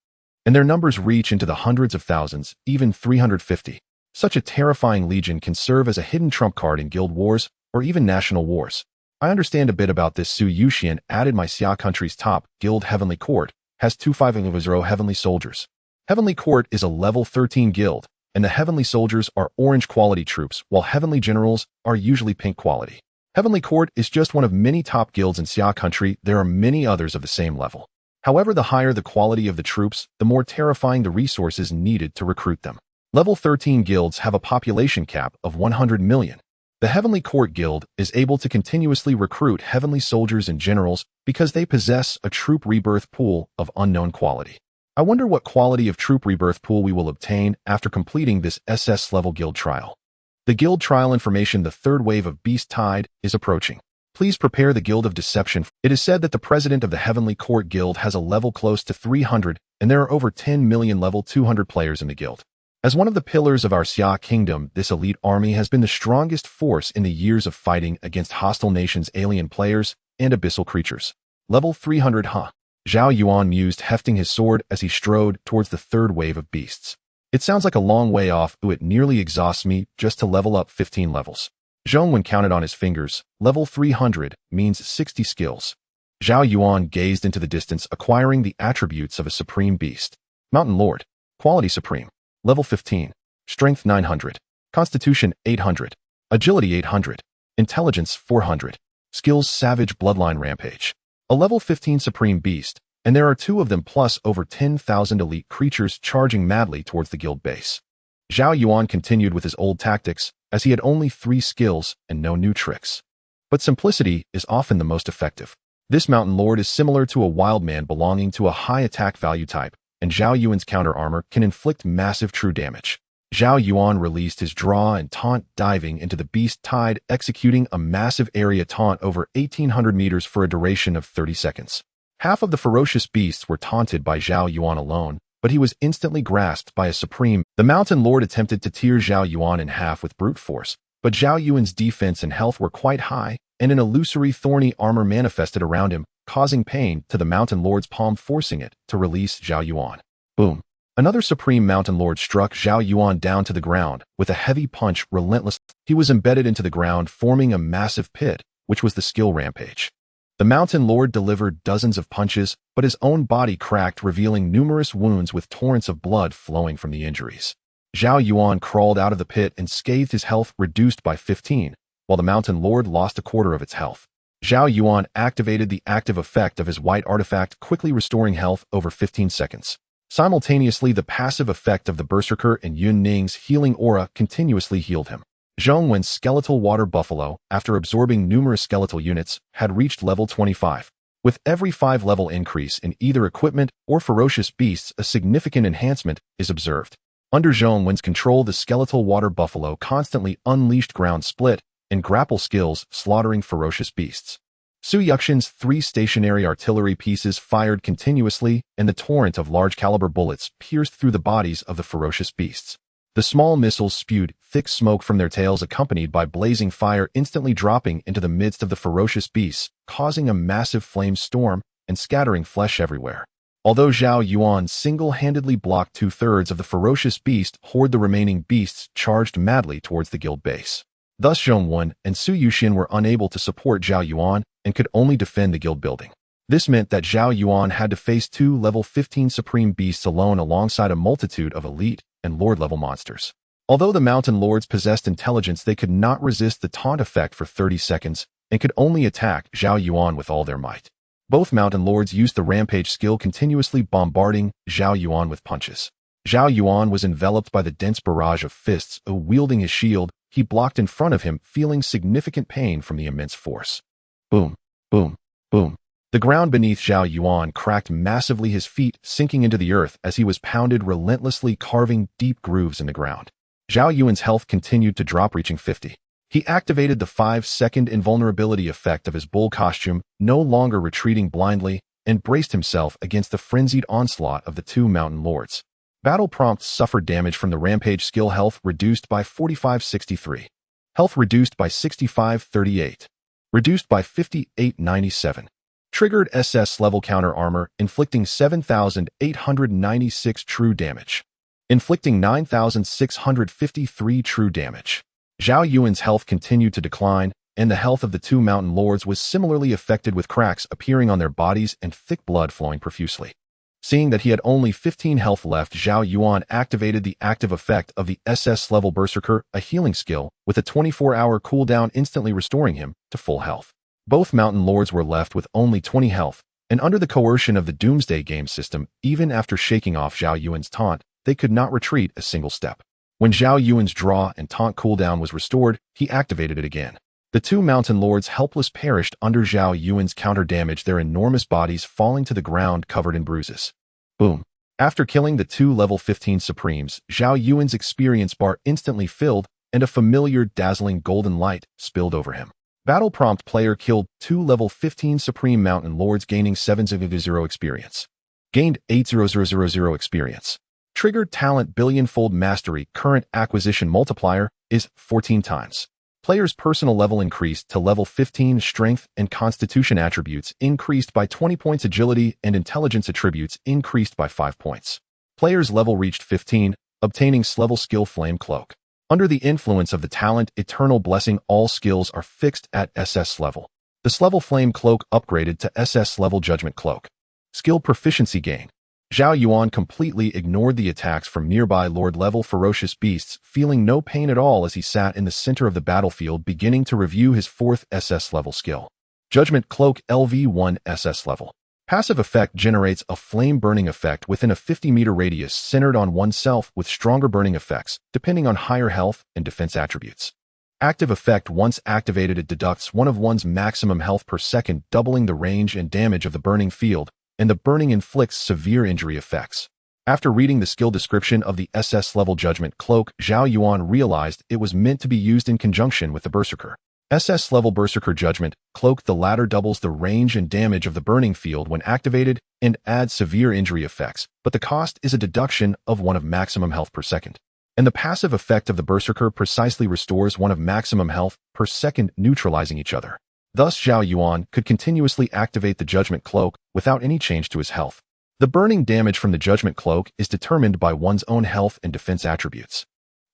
and their numbers reach into the hundreds of thousands, even 350. Such a terrifying legion can serve as a hidden trump card in guild wars or even national wars. I understand a bit about this. Su Yuxian added my Xia country's top guild, Heavenly Court, has 2500 Heavenly Soldiers. Heavenly Court is a level 13 guild, and the Heavenly Soldiers are orange quality troops, while Heavenly Generals are usually pink quality. Heavenly Court is just one of many top guilds in Xia country. There are many others of the same level. However, the higher the quality of the troops, the more terrifying the resources needed to recruit them. Level 13 guilds have a population cap of 100 million. The Heavenly Court Guild is able to continuously recruit Heavenly Soldiers and Generals because they possess a troop rebirth pool of unknown quality. I wonder what quality of troop rebirth pool we will obtain after completing this SS level guild trial. The guild trial information: the third wave of Beast Tide is approaching. Please prepare the Guild of Deception. It is said that the president of the Heavenly Court Guild has a level close to 300, and there are over 10 million level 200 players in the guild. As one of the pillars of our Xia kingdom, this elite army has been the strongest force in the years of fighting against hostile nations, alien players, and abyssal creatures. Level 300, huh? Zhao Yuan mused, hefting his sword as he strode towards the third wave of beasts. It sounds like a long way off. It nearly exhausts me just to level up 15 levels. Zhao Yuan counted on his fingers. Level 300 means 60 skills. Zhao Yuan gazed into the distance, acquiring the attributes of a supreme beast. Mountain Lord. Quality Supreme. Level 15. Strength 900. Constitution 800. Agility 800. Intelligence 400. Skills Savage Bloodline Rampage. A level 15 supreme beast, and there are two of them plus over 10,000 elite creatures charging madly towards the guild base. Zhao Yuan continued with his old tactics, as he had only 3 skills and no new tricks. But simplicity is often the most effective. This Mountain Lord is similar to a wild man belonging to a high attack value type, and Zhao Yuan's counter armor can inflict massive true damage. Zhao Yuan released his draw and taunt, diving into the Beast Tide, executing a massive area taunt over 1,800 meters for a duration of 30 seconds. Half of the ferocious beasts were taunted by Zhao Yuan alone, but he was instantly grasped by a supreme. The Mountain Lord attempted to tear Zhao Yuan in half with brute force, but Zhao Yuan's defense and health were quite high, and an illusory thorny armor manifested around him, causing pain to the Mountain Lord's palm, forcing it to release Zhao Yuan. Boom. Another Supreme Mountain Lord struck Zhao Yuan down to the ground with a heavy punch. Relentless. He was embedded into the ground, forming a massive pit, which was the skill Rampage. The Mountain Lord delivered dozens of punches, but his own body cracked, revealing numerous wounds with torrents of blood flowing from the injuries. Zhao Yuan crawled out of the pit and scathed, his health reduced by 15, while the Mountain Lord lost a quarter of its health. Zhao Yuan activated the active effect of his white artifact, quickly restoring health over 15 seconds. Simultaneously, the passive effect of the Berserker and Yun Ning's healing aura continuously healed him. Zhao Yuan's skeletal water buffalo, after absorbing numerous skeletal units, had reached level 25. With every 5-level increase in either equipment or ferocious beasts, a significant enhancement is observed. Under Zhao Yuan's control, the skeletal water buffalo constantly unleashed ground split and grapple skills, slaughtering ferocious beasts. Su Yuxian's 3 stationary artillery pieces fired continuously, and the torrent of large-caliber bullets pierced through the bodies of the ferocious beasts. The small missiles spewed thick smoke from their tails, accompanied by blazing fire, instantly dropping into the midst of the ferocious beasts, causing a massive flame storm and scattering flesh everywhere. Although Zhao Yuan single-handedly blocked 2/3 of the ferocious beast horde, the remaining beasts charged madly towards the guild base. Thus Zhao Yuan and Su Yuxian were unable to support Zhao Yuan and could only defend the guild building. This meant that Zhao Yuan had to face 2 level 15 supreme beasts alone, alongside a multitude of elite and lord-level monsters. Although the Mountain Lords possessed intelligence, they could not resist the taunt effect for 30 seconds and could only attack Zhao Yuan with all their might. Both Mountain Lords used the Rampage skill, continuously bombarding Zhao Yuan with punches. Zhao Yuan was enveloped by the dense barrage of fists. Wielding his shield, he blocked in front of him, feeling significant pain from the immense force. Boom, boom, boom. The ground beneath Zhao Yuan cracked massively, his feet sinking into the earth as he was pounded relentlessly, carving deep grooves in the ground. Zhao Yuan's health continued to drop, reaching 50. He activated the 5-second invulnerability effect of his bull costume, no longer retreating blindly, and braced himself against the frenzied onslaught of the two mountain lords. Battle prompts suffered damage from the rampage skill. Health reduced by 45.63. Health reduced by 65.38. Reduced by 58.97. Triggered SS level counter armor, inflicting 7,896 true damage. Inflicting 9,653 true damage. Zhao Yuan's health continued to decline, and the health of the two mountain lords was similarly affected, with cracks appearing on their bodies and thick blood flowing profusely. Seeing that he had only 15 health left, Zhao Yuan activated the active effect of the SS level Berserker, a healing skill, with a 24-hour cooldown, instantly restoring him to full health. Both mountain lords were left with only 20 health, and under the coercion of the Doomsday game system, even after shaking off Zhao Yuan's taunt, they could not retreat a single step. When Zhao Yuan's draw and taunt cooldown was restored, he activated it again. The two mountain lords helpless perished under Zhao Yuan's counter damage, their enormous bodies falling to the ground covered in bruises. Boom. After killing the two level 15 Supremes, Zhao Yuan's experience bar instantly filled, and a familiar dazzling golden light spilled over him. Battle prompt: player killed 2 level 15 Supreme Mountain Lords, gaining 7,000 experience. Gained 8,000 experience. Triggered talent: billionfold mastery. Current acquisition multiplier is 14 times. Player's personal level increased to level 15. Strength and constitution attributes increased by 20 points. Agility and intelligence attributes increased by 5 points. Player's level reached 15, obtaining level skill Flame Cloak. Under the influence of the talent Eternal Blessing, all skills are fixed at SS level. This level Flame Cloak upgraded to SS level Judgment Cloak. Skill Proficiency gain. Zhao Yuan completely ignored the attacks from nearby Lord-level ferocious beasts, feeling no pain at all as he sat in the center of the battlefield, beginning to review his 4th SS level skill. Judgment Cloak LV1 SS level. Passive effect generates a flame-burning effect within a 50-meter radius centered on oneself, with stronger burning effects, depending on higher health and defense attributes. Active effect: once activated, it deducts one of one's maximum health per second, doubling the range and damage of the burning field, and the burning inflicts severe injury effects. After reading the skill description of the SS level Judgment Cloak, Zhao Yuan realized it was meant to be used in conjunction with the Berserker. SS level Berserker Judgment Cloak. The latter doubles the range and damage of the burning field when activated and adds severe injury effects, but the cost is a deduction of 1 of maximum health per second. And the passive effect of the Berserker precisely restores 1 of maximum health per second, neutralizing each other. Thus, Zhao Yuan could continuously activate the Judgment Cloak without any change to his health. The burning damage from the Judgment Cloak is determined by one's own health and defense attributes.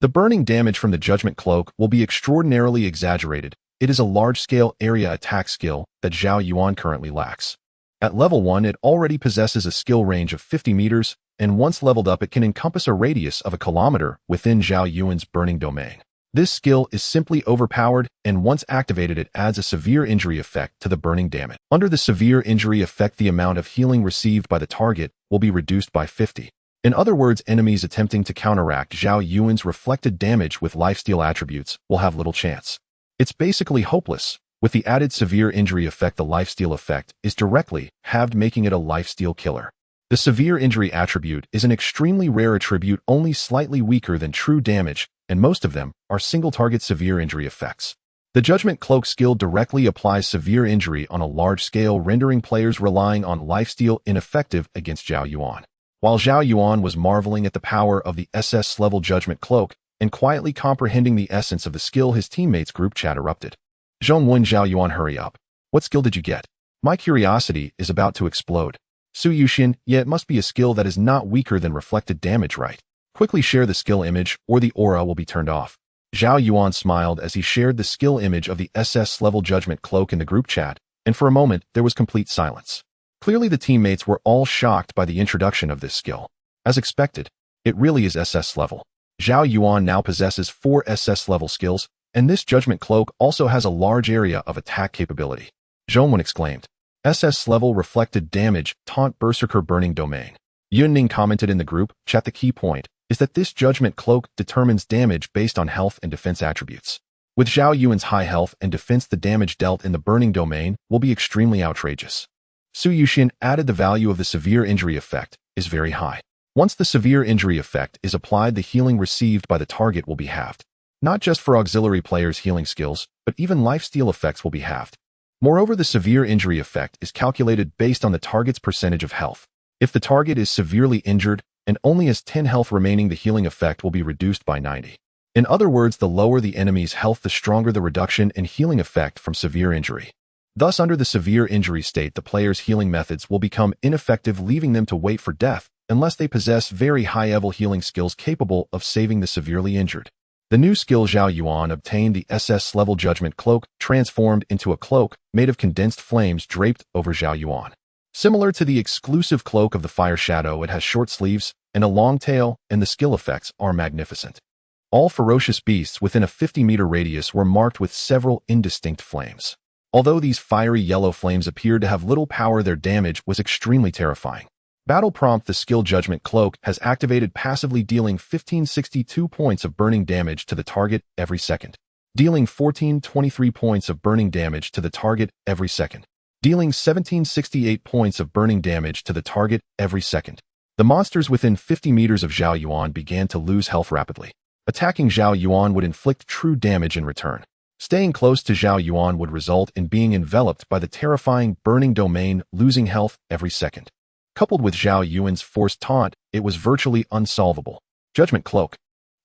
The burning damage from the Judgment Cloak will be extraordinarily exaggerated. It is a large-scale area attack skill that Zhao Yuan currently lacks. At level 1, it already possesses a skill range of 50 meters, and once leveled up, it can encompass a radius of 1 kilometer within Zhao Yuan's burning domain. This skill is simply overpowered, and once activated, it adds a severe injury effect to the burning damage. Under the severe injury effect, the amount of healing received by the target will be reduced by 50. In other words, enemies attempting to counteract Zhao Yuan's reflected damage with lifesteal attributes will have little chance. It's basically hopeless. With the added severe injury effect, the lifesteal effect is directly halved, making it a lifesteal killer. The severe injury attribute is an extremely rare attribute, only slightly weaker than true damage, and most of them are single-target severe injury effects. The Judgment Cloak skill directly applies severe injury on a large scale, rendering players relying on lifesteal ineffective against Zhao Yuan. While Zhao Yuan was marveling at the power of the SS level Judgment Cloak and quietly comprehending the essence of the skill, his teammates' group chat erupted. Zhongwen, Zhao Yuan, hurry up. What skill did you get? My curiosity is about to explode. Su Yushin, yeah, it must be a skill that is not weaker than reflected damage, right? Quickly share the skill image or the aura will be turned off. Zhao Yuan smiled as he shared the skill image of the SS level Judgment Cloak in the group chat, and for a moment there was complete silence. Clearly the teammates were all shocked by the introduction of this skill. As expected, it really is SS level. Zhao Yuan now possesses 4 SS level skills, and this Judgment Cloak also has a large area of attack capability. Zhongwen exclaimed. SS level reflected damage, taunt Berserker burning domain. Yunning commented in the group chat. The key point is that this Judgment Cloak determines damage based on health and defense attributes. With Zhao Yuan's high health and defense, the damage dealt in the burning domain will be extremely outrageous. Su Yuxian added the value of the severe injury effect is very high. Once the severe injury effect is applied, the healing received by the target will be halved. Not just for auxiliary players' healing skills, but even lifesteal effects will be halved. Moreover, the severe injury effect is calculated based on the target's percentage of health. If the target is severely injured and only has 10 health remaining, the healing effect will be reduced by 90. In other words, the lower the enemy's health, the stronger the reduction in healing effect from severe injury. Thus, under the severe injury state, the player's healing methods will become ineffective, leaving them to wait for death unless they possess very high-level healing skills capable of saving the severely injured. The new skill Zhao Yuan obtained, the SS-level Judgment Cloak, transformed into a cloak made of condensed flames draped over Zhao Yuan. Similar to the exclusive cloak of the Fire Shadow, it has short sleeves and a long tail, and the skill effects are magnificent. All ferocious beasts within a 50-meter radius were marked with several indistinct flames. Although these fiery yellow flames appeared to have little power, their damage was extremely terrifying. Battle prompt: the skill Judgment Cloak has activated passively, dealing 1562 points of burning damage to the target every second. Dealing 1423 points of burning damage to the target every second. Dealing 1768 points of burning damage to the target every second. The monsters within 50 meters of Zhao Yuan began to lose health rapidly. Attacking Zhao Yuan would inflict true damage in return. Staying close to Zhao Yuan would result in being enveloped by the terrifying burning domain, losing health every second. Coupled with Zhao Yuan's forced taunt, it was virtually unsolvable. Judgment Cloak.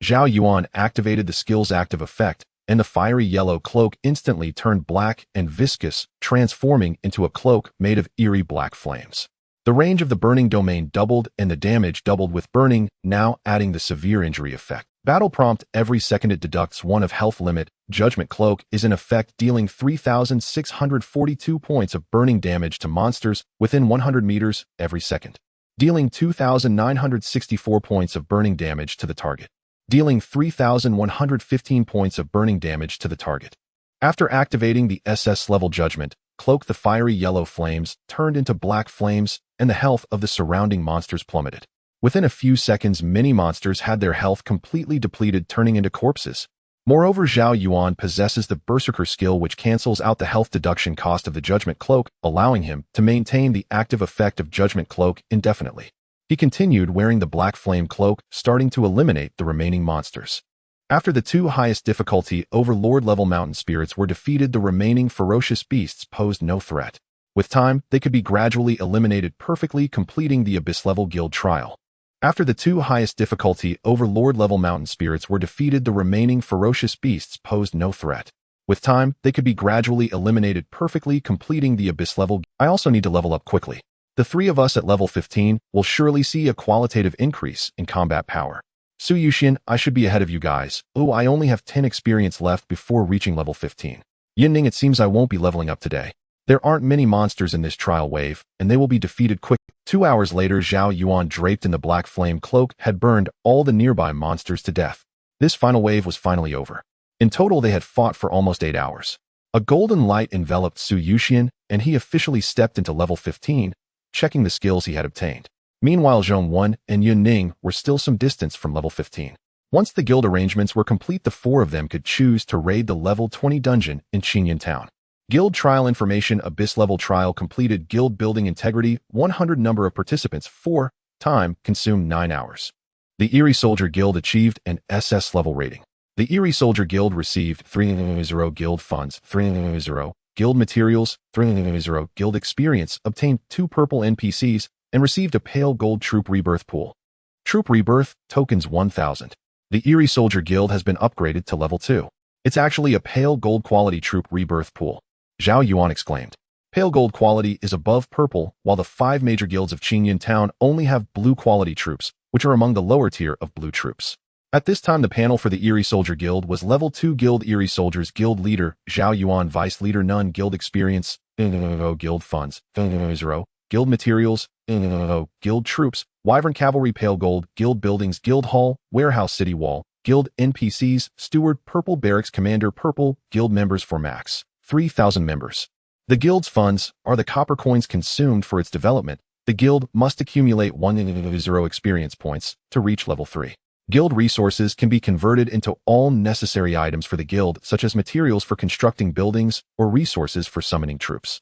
Zhao Yuan activated the skill's active effect, and the fiery yellow cloak instantly turned black and viscous, transforming into a cloak made of eerie black flames. The range of the burning domain doubled and the damage doubled with burning, now adding the severe injury effect. Battle prompt: every second it deducts 1 of health limit. Judgment Cloak is in effect, dealing 3,642 points of burning damage to monsters within 100 meters every second. Dealing 2,964 points of burning damage to the target. Dealing 3,115 points of burning damage to the target. After activating the SS-level Judgment Cloak, the fiery yellow flames turned into black flames, and the health of the surrounding monsters plummeted. Within a few seconds, many monsters had their health completely depleted, turning into corpses. Moreover, Zhao Yuan possesses the Berserker skill, which cancels out the health deduction cost of the Judgment Cloak, allowing him to maintain the active effect of Judgment Cloak indefinitely. He continued wearing the Black Flame Cloak, starting to eliminate the remaining monsters. After the 2 highest difficulty Overlord-level mountain spirits were defeated, the remaining ferocious beasts posed no threat. With time, they could be gradually eliminated, perfectly completing the Abyss-level guild trial. After the 2 highest difficulty Overlord-level mountain spirits were defeated, the remaining ferocious beasts posed no threat. With time, they could be gradually eliminated, perfectly completing the Abyss-level. I also need to level up quickly. The 3 of us at level 15 will surely see a qualitative increase in combat power. Su Yuxian, I should be ahead of you guys. Oh, I only have 10 experience left before reaching level 15. Yinning, it seems I won't be leveling up today. There aren't many monsters in this trial wave, and they will be defeated quick. 2 hours later, Zhao Yuan, draped in the Black Flame Cloak, had burned all the nearby monsters to death. This final wave was finally over. In total, they had fought for almost 8 hours. A golden light enveloped Su Yuxian, and he officially stepped into level 15, checking the skills he had obtained. Meanwhile, Zhongwen and Yunning were still some distance from level 15. Once the guild arrangements were complete, the 4 of them could choose to raid the level 20 dungeon in Qinyan Town. Guild trial information: Abyss level trial completed. Guild building integrity 100. Number of participants 4. Time consumed 9 hours. The Eerie Soldier Guild achieved an SS level rating. The Eerie Soldier Guild received 300 guild funds, 300 guild materials, 300 guild experience, obtained 2 purple NPCs, and received a pale gold troop rebirth pool. Troop rebirth tokens 1,000. The Eerie Soldier Guild has been upgraded to level 2. It's actually a pale gold quality troop rebirth pool. Zhao Yuan exclaimed. Pale gold quality is above purple, while the 5 major guilds of Qinyan Town only have blue quality troops, which are among the lower tier of blue troops. At this time, the panel for the Eerie Soldier Guild was level 2 Guild. Eerie Soldiers Guild Leader Zhao Yuan, Vice Leader none. Guild experience guild funds 0. Guild materials guild troops, Wyvern Cavalry. Pale gold. Guild buildings, Guild Hall, Warehouse, City Wall. Guild NPCs, Steward, Purple Barracks, Commander, Purple. Guild members for max 3,000 members. The guild's funds are the copper coins consumed for its development. The guild must accumulate 100 experience points to reach level 3. Guild resources can be converted into all necessary items for the guild, such as materials for constructing buildings or resources for summoning troops.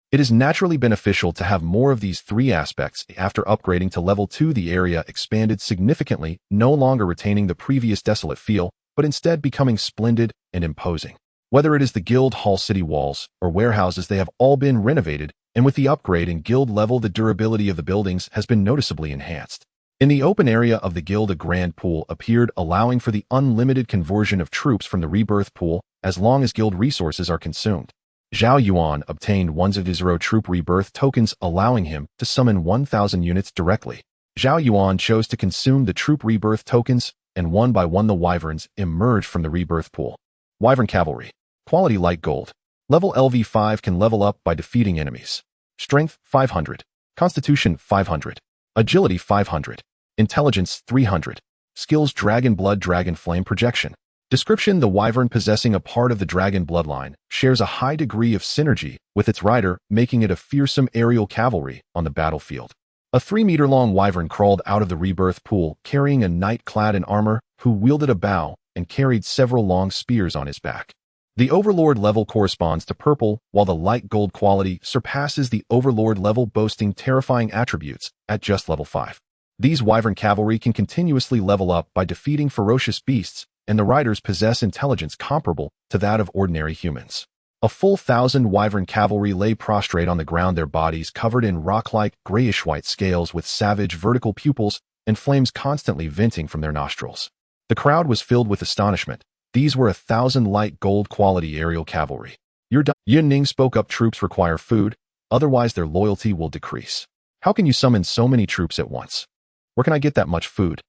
It is naturally beneficial to have more of these three aspects. After upgrading to level 2, the area expanded significantly, no longer retaining the previous desolate feel, but instead becoming splendid and imposing. Whether it is the guild hall city walls or warehouses, they have all been renovated, and with the upgrade in guild level, the durability of the buildings has been noticeably enhanced. In the open area of the guild, a grand pool appeared, allowing for the unlimited conversion of troops from the rebirth pool as long as guild resources are consumed. Zhao Yuan obtained 100 troop rebirth tokens, allowing him to summon 1,000 units directly. Zhao Yuan chose to consume the troop rebirth tokens, and one by one the wyverns emerged from the rebirth pool. Wyvern Cavalry. Quality light gold. Level LV5 can level up by defeating enemies. Strength 500. Constitution 500. Agility 500. Intelligence 300. Skills Dragon Blood, Dragon Flame Projection. Description: the wyvern, possessing a part of the dragon bloodline, shares a high degree of synergy with its rider, making it a fearsome aerial cavalry on the battlefield. A 3-meter-long wyvern crawled out of the rebirth pool, carrying a knight clad in armor, who wielded a bow and carried several long spears on his back. The Overlord level corresponds to purple, while the light gold quality surpasses the Overlord level, boasting terrifying attributes at just level 5. These wyvern cavalry can continuously level up by defeating ferocious beasts, and the riders possess intelligence comparable to that of ordinary humans. A full 1,000 wyvern cavalry lay prostrate on the ground, their bodies covered in rock-like grayish-white scales with savage vertical pupils and flames constantly venting from their nostrils. The crowd was filled with astonishment. These were 1,000 light gold quality aerial cavalry. "You're done." Yun Ning spoke up. "Troops require food, otherwise their loyalty will decrease. How can you summon so many troops at once? Where can I get that much food?"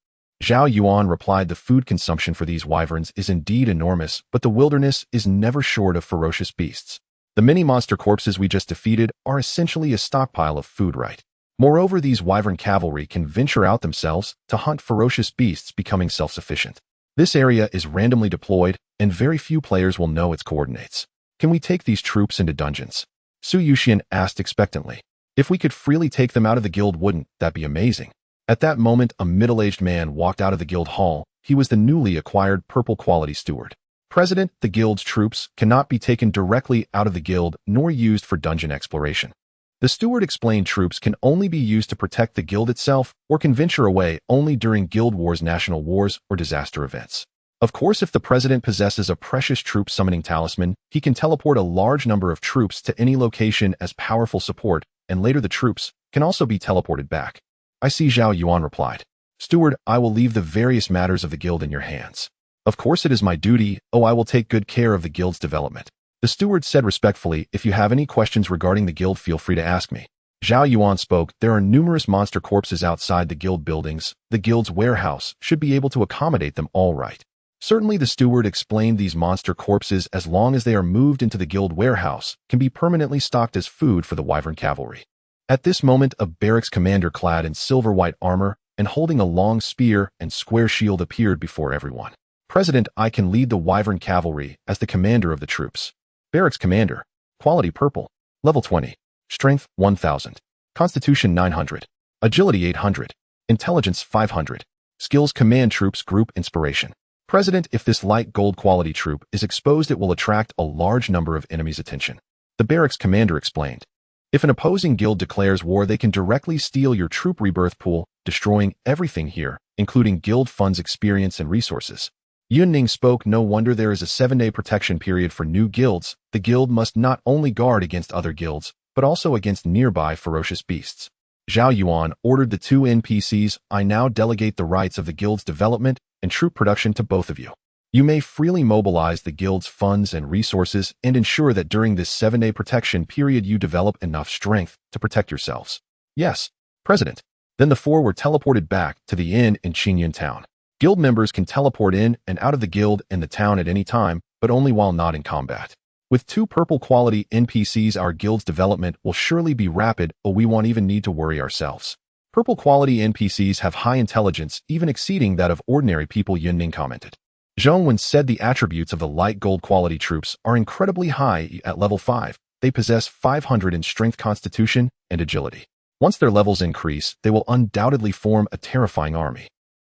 Zhao Yuan replied, "The food consumption for these wyverns is indeed enormous, but the wilderness is never short of ferocious beasts. The many monster corpses we just defeated are essentially a stockpile of food, right? Moreover, these wyvern cavalry can venture out themselves to hunt ferocious beasts, becoming self-sufficient. This area is randomly deployed, and very few players will know its coordinates. Can we take these troops into dungeons?" Su Yuxian asked expectantly. "If we could freely take them out of the guild, wouldn't that be amazing?" At that moment, a middle-aged man walked out of the guild hall. He was the newly acquired purple quality steward. "President, the guild's troops cannot be taken directly out of the guild nor used for dungeon exploration." The steward explained troops can only be used to protect the guild itself or can venture away only during guild wars, national wars, or disaster events. Of course, if the president possesses a precious troop summoning talisman, he can teleport a large number of troops to any location as powerful support, and later the troops can also be teleported back. "I see," Zhao Yuan replied. "Steward, I will leave the various matters of the guild in your hands." "Of course it is my duty. Oh, I will take good care of the guild's development." The steward said respectfully, "If you have any questions regarding the guild, feel free to ask me." Zhao Yuan spoke. "There are numerous monster corpses outside the guild buildings. The guild's warehouse should be able to accommodate them all right." Certainly, the steward explained, "These monster corpses, as long as they are moved into the guild warehouse, can be permanently stocked as food for the wyvern cavalry." At this moment, a barracks commander clad in silver-white armor and holding a long spear and square shield appeared before everyone. "President, I can lead the wyvern cavalry as the commander of the troops." Barracks commander. Quality purple. Level 20. Strength 1,000. Constitution 900. Agility 800. Intelligence 500. Skills command troops group inspiration. "President, if this light gold quality troop is exposed, it will attract a large number of enemies' attention." The barracks commander explained. "If an opposing guild declares war, they can directly steal your troop rebirth pool, destroying everything here, including guild funds, experience, and resources." Yun Ning spoke. "No wonder there is a 7-day protection period for new guilds. The guild must not only guard against other guilds, but also against nearby ferocious beasts." Zhao Yuan ordered the 2 NPCs. "I now delegate the rights of the guild's development and troop production to both of you. You may freely mobilize the guild's funds and resources and ensure that during this 7-day protection period you develop enough strength to protect yourselves." "Yes, President." Then the 4 were teleported back to the inn in Qingyun Town. Guild members can teleport in and out of the guild and the town at any time, but only while not in combat. With 2 purple quality NPCs, our guild's development will surely be rapid, or we won't even need to worry ourselves. Purple quality NPCs have high intelligence, even exceeding that of ordinary people, Yun Ning commented. Zhong Wen said the attributes of the light gold quality troops are incredibly high. At level 5, they possess 500 in strength, constitution, and agility. Once their levels increase, they will undoubtedly form a terrifying army.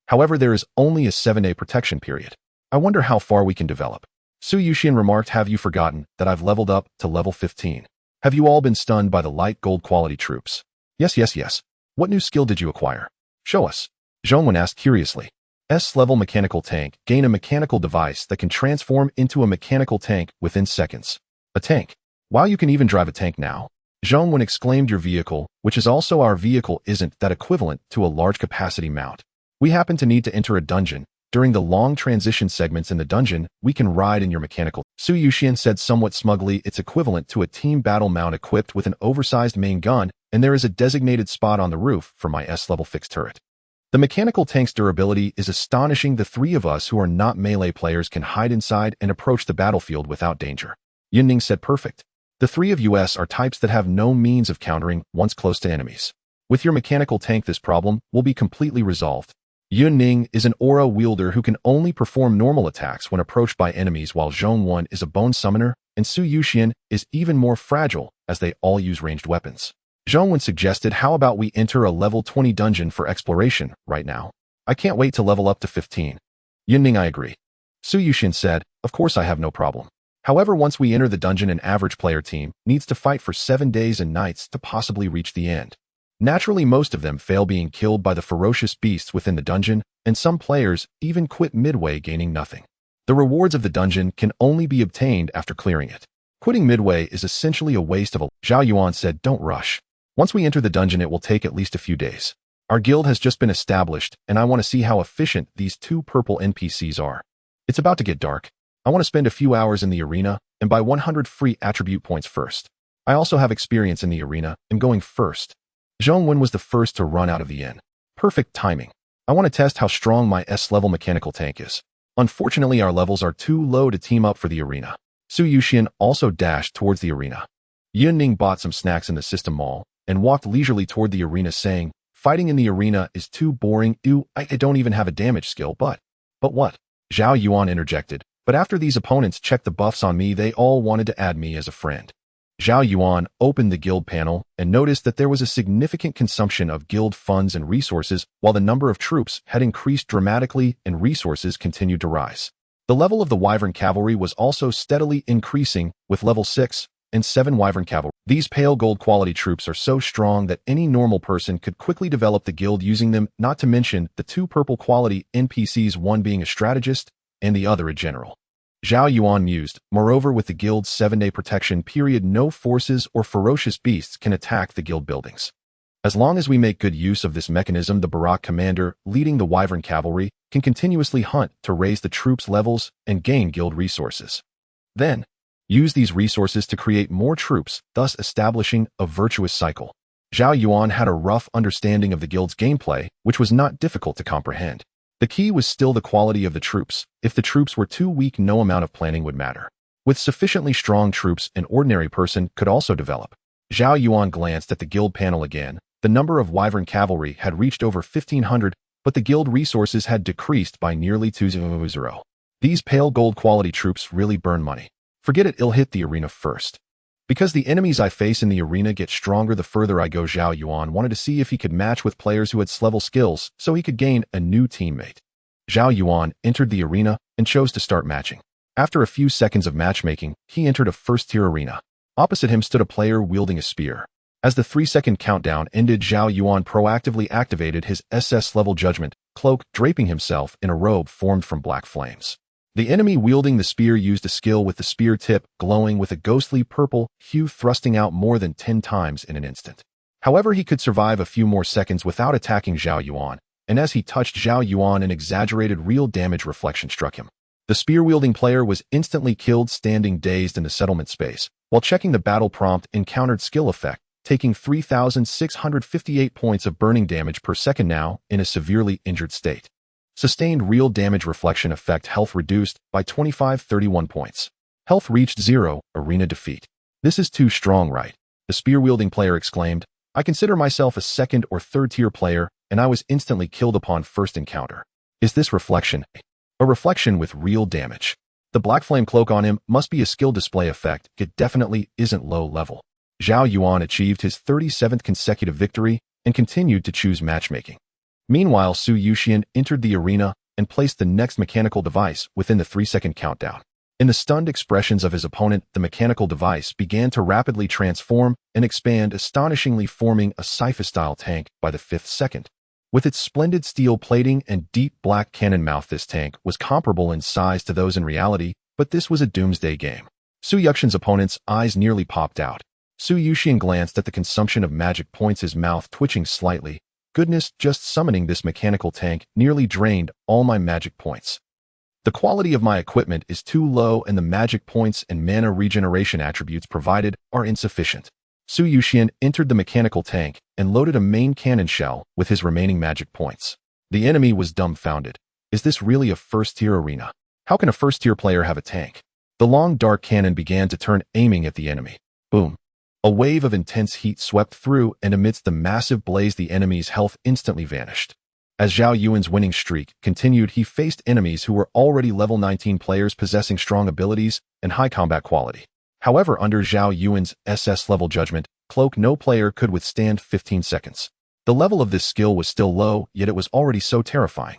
However, there is only a 7-day protection period. I wonder how far we can develop. Su Yuxian remarked, "Have you forgotten that I've leveled up to level 15? Have you all been stunned by the light gold quality troops? Yes. What new skill did you acquire? Show us. Zhao Yuan asked curiously. S-level mechanical tank. Gain a mechanical device that can transform into a mechanical tank within seconds. A tank. Wow, you can even drive a tank now. Zhao Yuan exclaimed. Your vehicle, which is also our vehicle, isn't that equivalent to a large capacity mount. We happen to need to enter a dungeon. During the long transition segments in the dungeon, we can ride in your mechanical. Su Yuxian said somewhat smugly. It's equivalent to a team battle mount equipped with an oversized main gun, and there is a designated spot on the roof for my S-level fixed turret. The mechanical tank's durability is astonishing. The three of us who are not melee players can hide inside and approach the battlefield without danger. Yunning said perfect. The three of us are types that have no means of countering once close to enemies. With your mechanical tank, this problem will be completely resolved. Yunning is an aura wielder who can only perform normal attacks when approached by enemies, while Zhao Yuan is a bone summoner, and Su Yuxian is even more fragile as they all use ranged weapons. Zhao Yuan suggested, how about we enter a level 20 dungeon for exploration right now? I can't wait to level up to 15. Yunning, I agree. Su Yuxian said, of course I have no problem. However, once we enter the dungeon, an average player team needs to fight for 7 days and nights to possibly reach the end. Naturally, most of them fail, being killed by the ferocious beasts within the dungeon, and some players even quit midway, gaining nothing. The rewards of the dungeon can only be obtained after clearing it. Quitting midway is essentially a waste of a... Zhao Yuan said, don't rush. Once we enter the dungeon, it will take at least a few days. Our guild has just been established, and I want to see how efficient these 2 purple NPCs are. It's about to get dark. I want to spend a few hours in the arena and buy 100 free attribute points first. I also have experience in the arena and going first. Zhao Yuan was the first to run out of the inn. Perfect timing. I want to test how strong my S-level mechanical tank is. Unfortunately, our levels are too low to team up for the arena. Su Yuxian also dashed towards the arena. Yunning bought some snacks in the system mall and walked leisurely toward the arena, saying, fighting in the arena is too boring. Ew, I don't even have a damage skill, but what? Zhao Yuan interjected, but after these opponents checked the buffs on me, they all wanted to add me as a friend. Zhao Yuan opened the guild panel and noticed that there was a significant consumption of guild funds and resources, while the number of troops had increased dramatically and resources continued to rise. The level of the Wyvern Cavalry was also steadily increasing, with level 6 and 7 Wyvern Cavalry. These pale gold quality troops are so strong that any normal person could quickly develop the guild using them, not to mention the 2 purple quality NPCs, one being a strategist and the other a general. Zhao Yuan mused, moreover, with the guild's 7-day protection period, no forces or ferocious beasts can attack the guild buildings. As long as we make good use of this mechanism, the Barak commander, leading the Wyvern Cavalry, can continuously hunt to raise the troops' levels and gain guild resources. Then, use these resources to create more troops, thus establishing a virtuous cycle. Zhao Yuan had a rough understanding of the guild's gameplay, which was not difficult to comprehend. The key was still the quality of the troops. If the troops were too weak, no amount of planning would matter. With sufficiently strong troops, an ordinary person could also develop. Zhao Yuan glanced at the guild panel again. The number of Wyvern Cavalry had reached over 1,500, but the guild resources had decreased by nearly 200. These pale gold quality troops really burn money. Forget it, it'll hit the arena first. Because the enemies I face in the arena get stronger the further I go. Zhao Yuan wanted to see if he could match with players who had S-level skills so he could gain a new teammate. Zhao Yuan entered the arena and chose to start matching. After a few seconds of matchmaking, he entered a first-tier arena. Opposite him stood a player wielding a spear. As the 3-second countdown ended, Zhao Yuan proactively activated his SS-level judgment cloak, draping himself in a robe formed from black flames. The enemy wielding the spear used a skill with the spear tip glowing with a ghostly purple hue, thrusting out more than 10 times in an instant. However, he could survive a few more seconds without attacking Zhao Yuan, and as he touched Zhao Yuan, an exaggerated real damage reflection struck him. The spear-wielding player was instantly killed, standing dazed in the settlement space. While checking the battle prompt, encountered skill effect, taking 3,658 points of burning damage per second, now in a severely injured state. Sustained real damage reflection effect, health reduced by 2531 points. Health reached 0, arena defeat. This is too strong, right? The spear-wielding player exclaimed. I consider myself a 2nd or 3rd tier player, and I was instantly killed upon first encounter. Is this reflection? A reflection with real damage. The black flame cloak on him must be a skill display effect. It definitely isn't low level. Zhao Yuan achieved his 37th consecutive victory and continued to choose matchmaking. Meanwhile, Su Yuxian entered the arena and placed the next mechanical device within the 3-second countdown. In the stunned expressions of his opponent, the mechanical device began to rapidly transform and expand, astonishingly forming a sci-fi-style tank by the 5th second. With its splendid steel plating and deep black cannon mouth, this tank was comparable in size to those in reality, but this was a doomsday game. Su Yuxian's opponent's eyes nearly popped out. Su Yuxian glanced at the consumption of magic points, his mouth twitching slightly. Goodness, just summoning this mechanical tank nearly drained all my magic points. The quality of my equipment is too low and the magic points and mana regeneration attributes provided are insufficient. Su Yuxian entered the mechanical tank and loaded a main cannon shell with his remaining magic points. The enemy was dumbfounded. Is this really a first-tier arena? How can a first-tier player have a tank? The long dark cannon began to turn, aiming at the enemy. Boom. A wave of intense heat swept through, and amidst the massive blaze the enemy's health instantly vanished. As Zhao Yuan's winning streak continued, he faced enemies who were already level 19 players possessing strong abilities and high combat quality. However, under Zhao Yuan's SS level judgment cloak, no player could withstand 15 seconds. The level of this skill was still low, yet it was already so terrifying.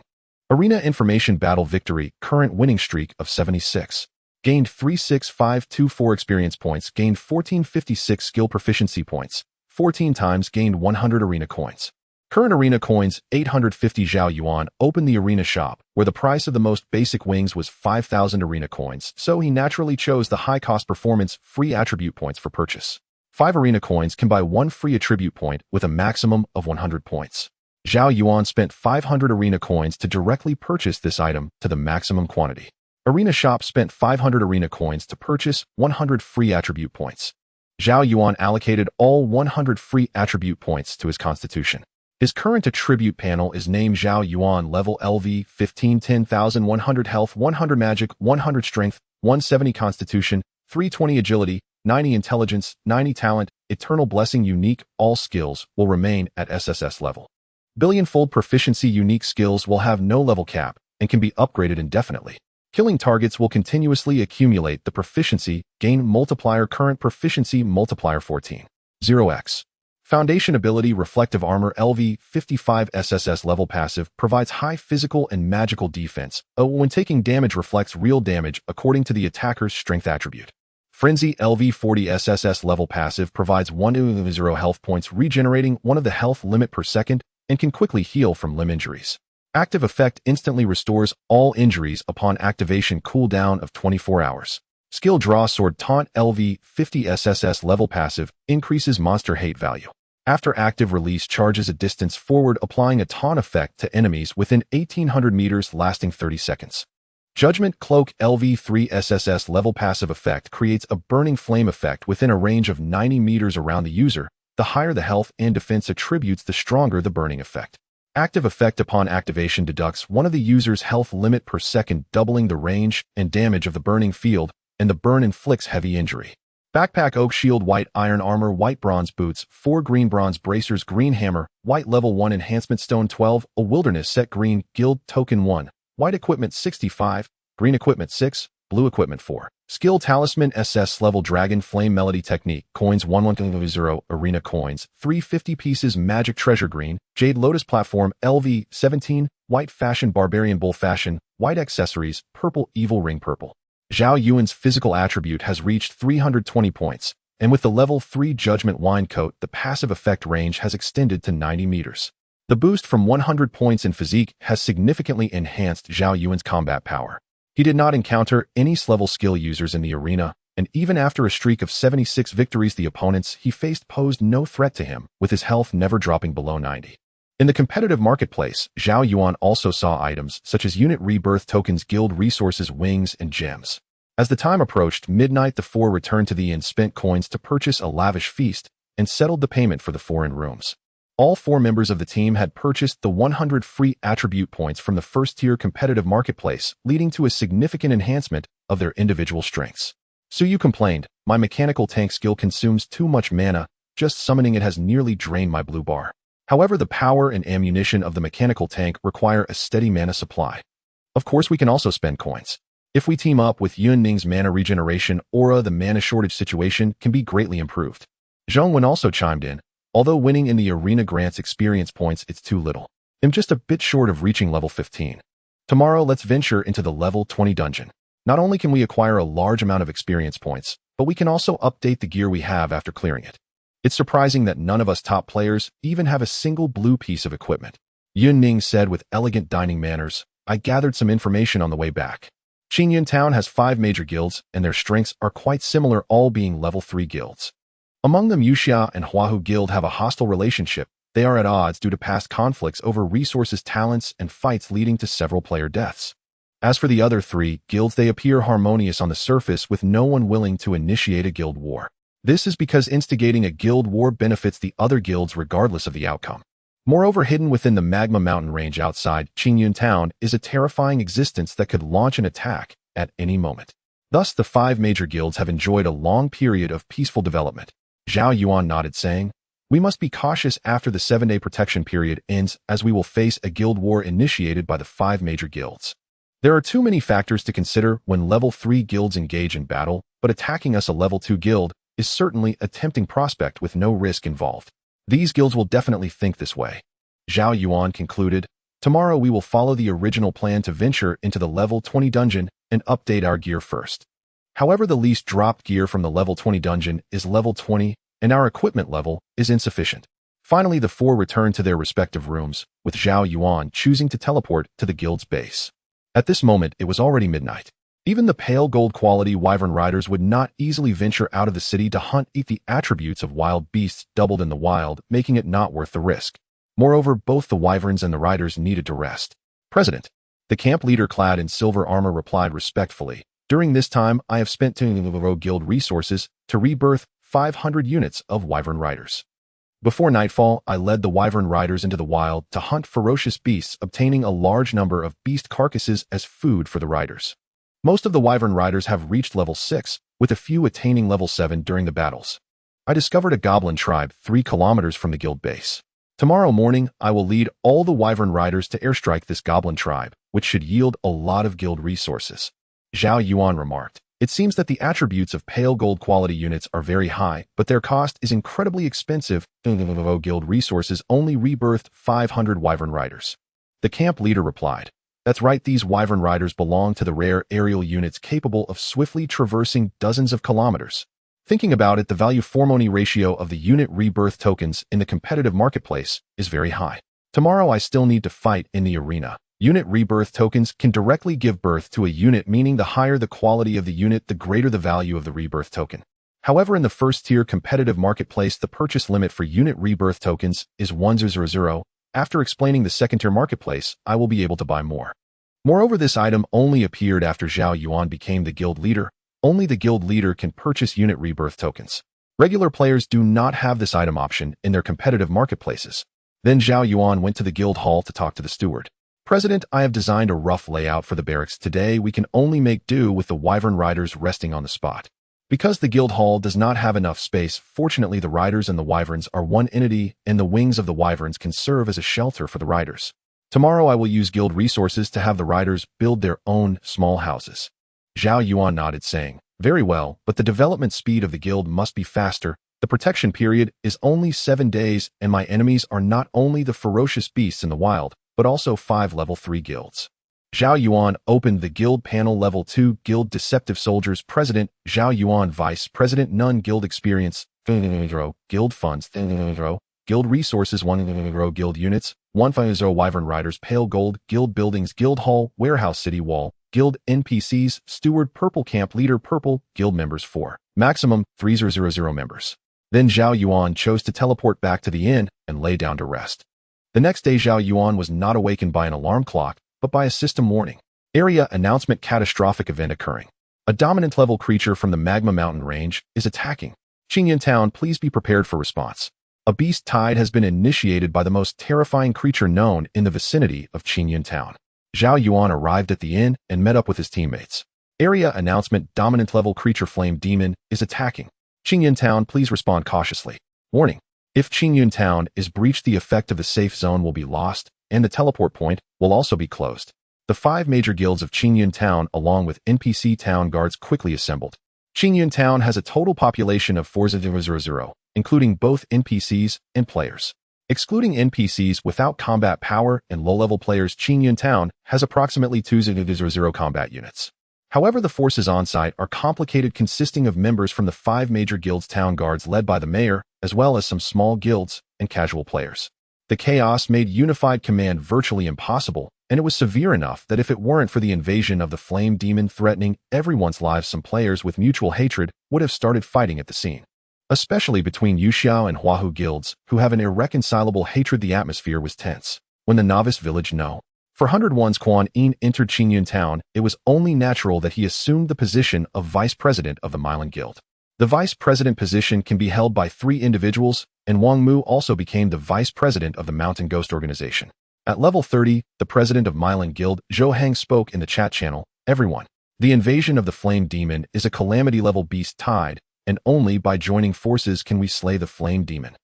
Arena Information Battle Victory, current winning streak of 76. Gained 36524 experience points, gained 1456 skill proficiency points, 14 times gained 100 arena coins. Current arena coins, 850 Zhao Yuan opened the arena shop, where the price of the most basic wings was 5,000 arena coins, so he naturally chose the high-cost performance free attribute points for purchase. 5 arena coins can buy 1 free attribute point with a maximum of 100 points. Zhao Yuan spent 500 arena coins to directly purchase this item to the maximum quantity. Arena Shop spent 500 arena coins to purchase 100 free attribute points. Zhao Yuan allocated all 100 free attribute points to his constitution. His current attribute panel is named Zhao Yuan level LV 15 10,100 health 100 magic 100 strength 170 constitution 320 agility 90 intelligence 90 talent eternal blessing unique. All skills will remain at SSS level. Billionfold proficiency unique skills will have no level cap and can be upgraded indefinitely. Killing targets will continuously accumulate the proficiency gain multiplier. Current proficiency multiplier 14. 0x. Foundation ability Reflective Armor LV 55 SSS level passive provides high physical and magical defense. When taking damage reflects real damage according to the attacker's strength attribute. Frenzy LV 40 SSS level passive provides 1-0 health points, regenerating 1 of the health limit per second and can quickly heal from limb injuries. Active effect instantly restores all injuries upon activation, cooldown of 24 hours. Skill Draw Sword Taunt LV 50 SSS level passive increases monster hate value. After active release, charges a distance forward, applying a taunt effect to enemies within 1800 meters lasting 30 seconds. Judgment Cloak LV 3 SSS level passive effect creates a burning flame effect within a range of 90 meters around the user. The higher the health and defense attributes, the stronger the burning effect. Active effect upon activation deducts 1 of the user's health limit per second, doubling the range and damage of the burning field, and the burn inflicts heavy injury. Backpack Oak Shield White Iron Armor White Bronze Boots 4 Green Bronze Bracers Green Hammer White Level 1 Enhancement Stone 12 A Wilderness Set Green Guild Token 1 White Equipment 65 Green Equipment 6 Blue Equipment 4 Skill Talisman SS Level Dragon Flame Melody Technique Coins 110 Arena Coins 350 pieces Magic Treasure Green Jade Lotus Platform LV 17 White Fashion Barbarian Bull Fashion White Accessories Purple Evil Ring Purple. Zhao Yuan's physical attribute has reached 320 points, and with the level 3 Judgment Wine Coat, the passive effect range has extended to 90 meters. The boost from 100 points in physique has significantly enhanced Zhao Yuan's combat power. He did not encounter any S-level skill users in the arena, and even after a streak of 76 victories, the opponents he faced posed no threat to him, with his health never dropping below 90. In the competitive marketplace, Zhao Yuan also saw items such as unit rebirth tokens, guild resources, wings, and gems. As the time approached midnight, the 4 returned to the inn, spent coins to purchase a lavish feast, and settled the payment for the 4 inn rooms. All 4 members of the team had purchased the 100 free attribute points from the first-tier competitive marketplace, leading to a significant enhancement of their individual strengths. Su Yu complained, "My mechanical tank skill consumes too much mana, just summoning it has nearly drained my blue bar." However, the power and ammunition of the mechanical tank require a steady mana supply. Of course, we can also spend coins. If we team up with Yun Ning's mana regeneration aura, the mana shortage situation can be greatly improved. Zhong Wen also chimed in, "Although winning in the arena grants experience points, it's too little. I'm just a bit short of reaching level 15. Tomorrow, let's venture into the level 20 dungeon." Not only can we acquire a large amount of experience points, but we can also update the gear we have after clearing it. It's surprising that none of us top players even have a single blue piece of equipment. Yun Ning said with elegant dining manners. I gathered some information on the way back. Qingyun Town has 5 major guilds, and their strengths are quite similar, all being level 3 guilds. Among them, Yuxia and Huahu Guild have a hostile relationship. They are at odds due to past conflicts over resources, talents, and fights leading to several player deaths. As for the other 3 guilds, they appear harmonious on the surface with no one willing to initiate a guild war. This is because instigating a guild war benefits the other guilds regardless of the outcome. Moreover, hidden within the magma mountain range outside Qingyun Town is a terrifying existence that could launch an attack at any moment. Thus, the 5 major guilds have enjoyed a long period of peaceful development. Zhao Yuan nodded, saying, we must be cautious after the 7-day protection period ends, as we will face a guild war initiated by the 5 major guilds. There are too many factors to consider when level 3 guilds engage in battle, but attacking us a level 2 guild is certainly a tempting prospect with no risk involved. These guilds will definitely think this way. Zhao Yuan concluded, tomorrow we will follow the original plan to venture into the level 20 dungeon and update our gear first. However, the least dropped gear from the level 20 dungeon is level 20, and our equipment level is insufficient. Finally, the 4 returned to their respective rooms, with Zhao Yuan choosing to teleport to the guild's base. At this moment, it was already midnight. Even the pale gold quality wyvern riders would not easily venture out of the city to hunt, eat the attributes of wild beasts doubled in the wild, making it not worth the risk. Moreover, both the wyverns and the riders needed to rest. President, the camp leader clad in silver armor replied respectfully, during this time I have spent 2 guild resources to rebirth 500 units of wyvern riders. Before nightfall, I led the wyvern riders into the wild to hunt ferocious beasts, obtaining a large number of beast carcasses as food for the riders. Most of the wyvern riders have reached level 6, with a few attaining level 7 during the battles. I discovered a goblin tribe 3 kilometers from the guild base. Tomorrow morning, I will lead all the wyvern riders to airstrike this goblin tribe, which should yield a lot of guild resources. Zhao Yuan remarked, it seems that the attributes of pale gold quality units are very high, but their cost is incredibly expensive. Guild resources only rebirthed 500 wyvern riders. The camp leader replied, that's right, these wyvern riders belong to the rare aerial units capable of swiftly traversing dozens of kilometers. Thinking about it, the value-for-money ratio of the unit rebirth tokens in the competitive marketplace is very high. Tomorrow I still need to fight in the arena. Unit rebirth tokens can directly give birth to a unit, meaning the higher the quality of the unit, the greater the value of the rebirth token. However, in the first-tier competitive marketplace, the purchase limit for unit rebirth tokens is 1,000. After explaining the second-tier marketplace, I will be able to buy more. Moreover, this item only appeared after Zhao Yuan became the guild leader. Only the guild leader can purchase unit rebirth tokens. Regular players do not have this item option in their competitive marketplaces. Then Zhao Yuan went to the guild hall to talk to the steward. President, I have designed a rough layout for the barracks. Today, we can only make do with the wyvern riders resting on the spot. Because the guild hall does not have enough space, fortunately the riders and the wyverns are one entity, and the wings of the wyverns can serve as a shelter for the riders. Tomorrow I will use guild resources to have the riders build their own small houses. Zhao Yuan nodded, saying, very well, but the development speed of the guild must be faster. The protection period is only 7 days, and my enemies are not only the ferocious beasts in the wild, but also 5 level 3 guilds. Zhao Yuan opened the guild panel. Level 2 Guild Deceptive Soldiers. President Zhao Yuan. Vice President None. Guild Experience Guild Funds Guild Resources 1 Guild Units 150 Wyvern Riders. Pale Gold Guild Buildings. Guild Hall Warehouse. City Wall Guild NPCs. Steward Purple. Camp Leader Purple. Guild Members 4. Maximum 3000 members. Then Zhao Yuan chose to teleport back to the inn and lay down to rest. The next day, Zhao Yuan was not awakened by an alarm clock, but by a system warning. Area announcement: catastrophic event occurring. A dominant level creature from the magma mountain range is attacking Qingyun Town. Please be prepared for response. A beast tide has been initiated by the most terrifying creature known in the vicinity of Qingyun Town. Zhao Yuan arrived at the inn and met up with his teammates. Area announcement: dominant level creature flame demon is attacking Qingyun Town. Please respond cautiously. Warning: if Qingyun Town is breached, the effect of the safe zone will be lost, and the teleport point will also be closed. The 5 major guilds of Qingyun Town along with NPC town guards quickly assembled. Qingyun Town has a total population of 4,000, including both NPCs and players. Excluding NPCs without combat power and low-level players, Qingyun Town has approximately 2,000 combat units. However, the forces on site are complicated, consisting of members from the 5 major guilds, town guards led by the mayor, as well as some small guilds and casual players. The chaos made unified command virtually impossible, and it was severe enough that if it weren't for the invasion of the flame demon threatening everyone's lives, some players with mutual hatred would have started fighting at the scene. Especially between Yuxiao and Huahu guilds, who have an irreconcilable hatred. The atmosphere was tense. When the novice village No. 401's Quan Yin entered Qingyun town, it was only natural that he assumed the position of vice president of the Milan Guild. The vice president position can be held by 3 individuals, and Wang Mu also became the vice president of the Mountain Ghost organization. At level 30, the president of Milan Guild, Zhou Hang, spoke in the chat channel, "Everyone, the invasion of the flame demon is a calamity-level beast tide, and only by joining forces can we slay the flame demon.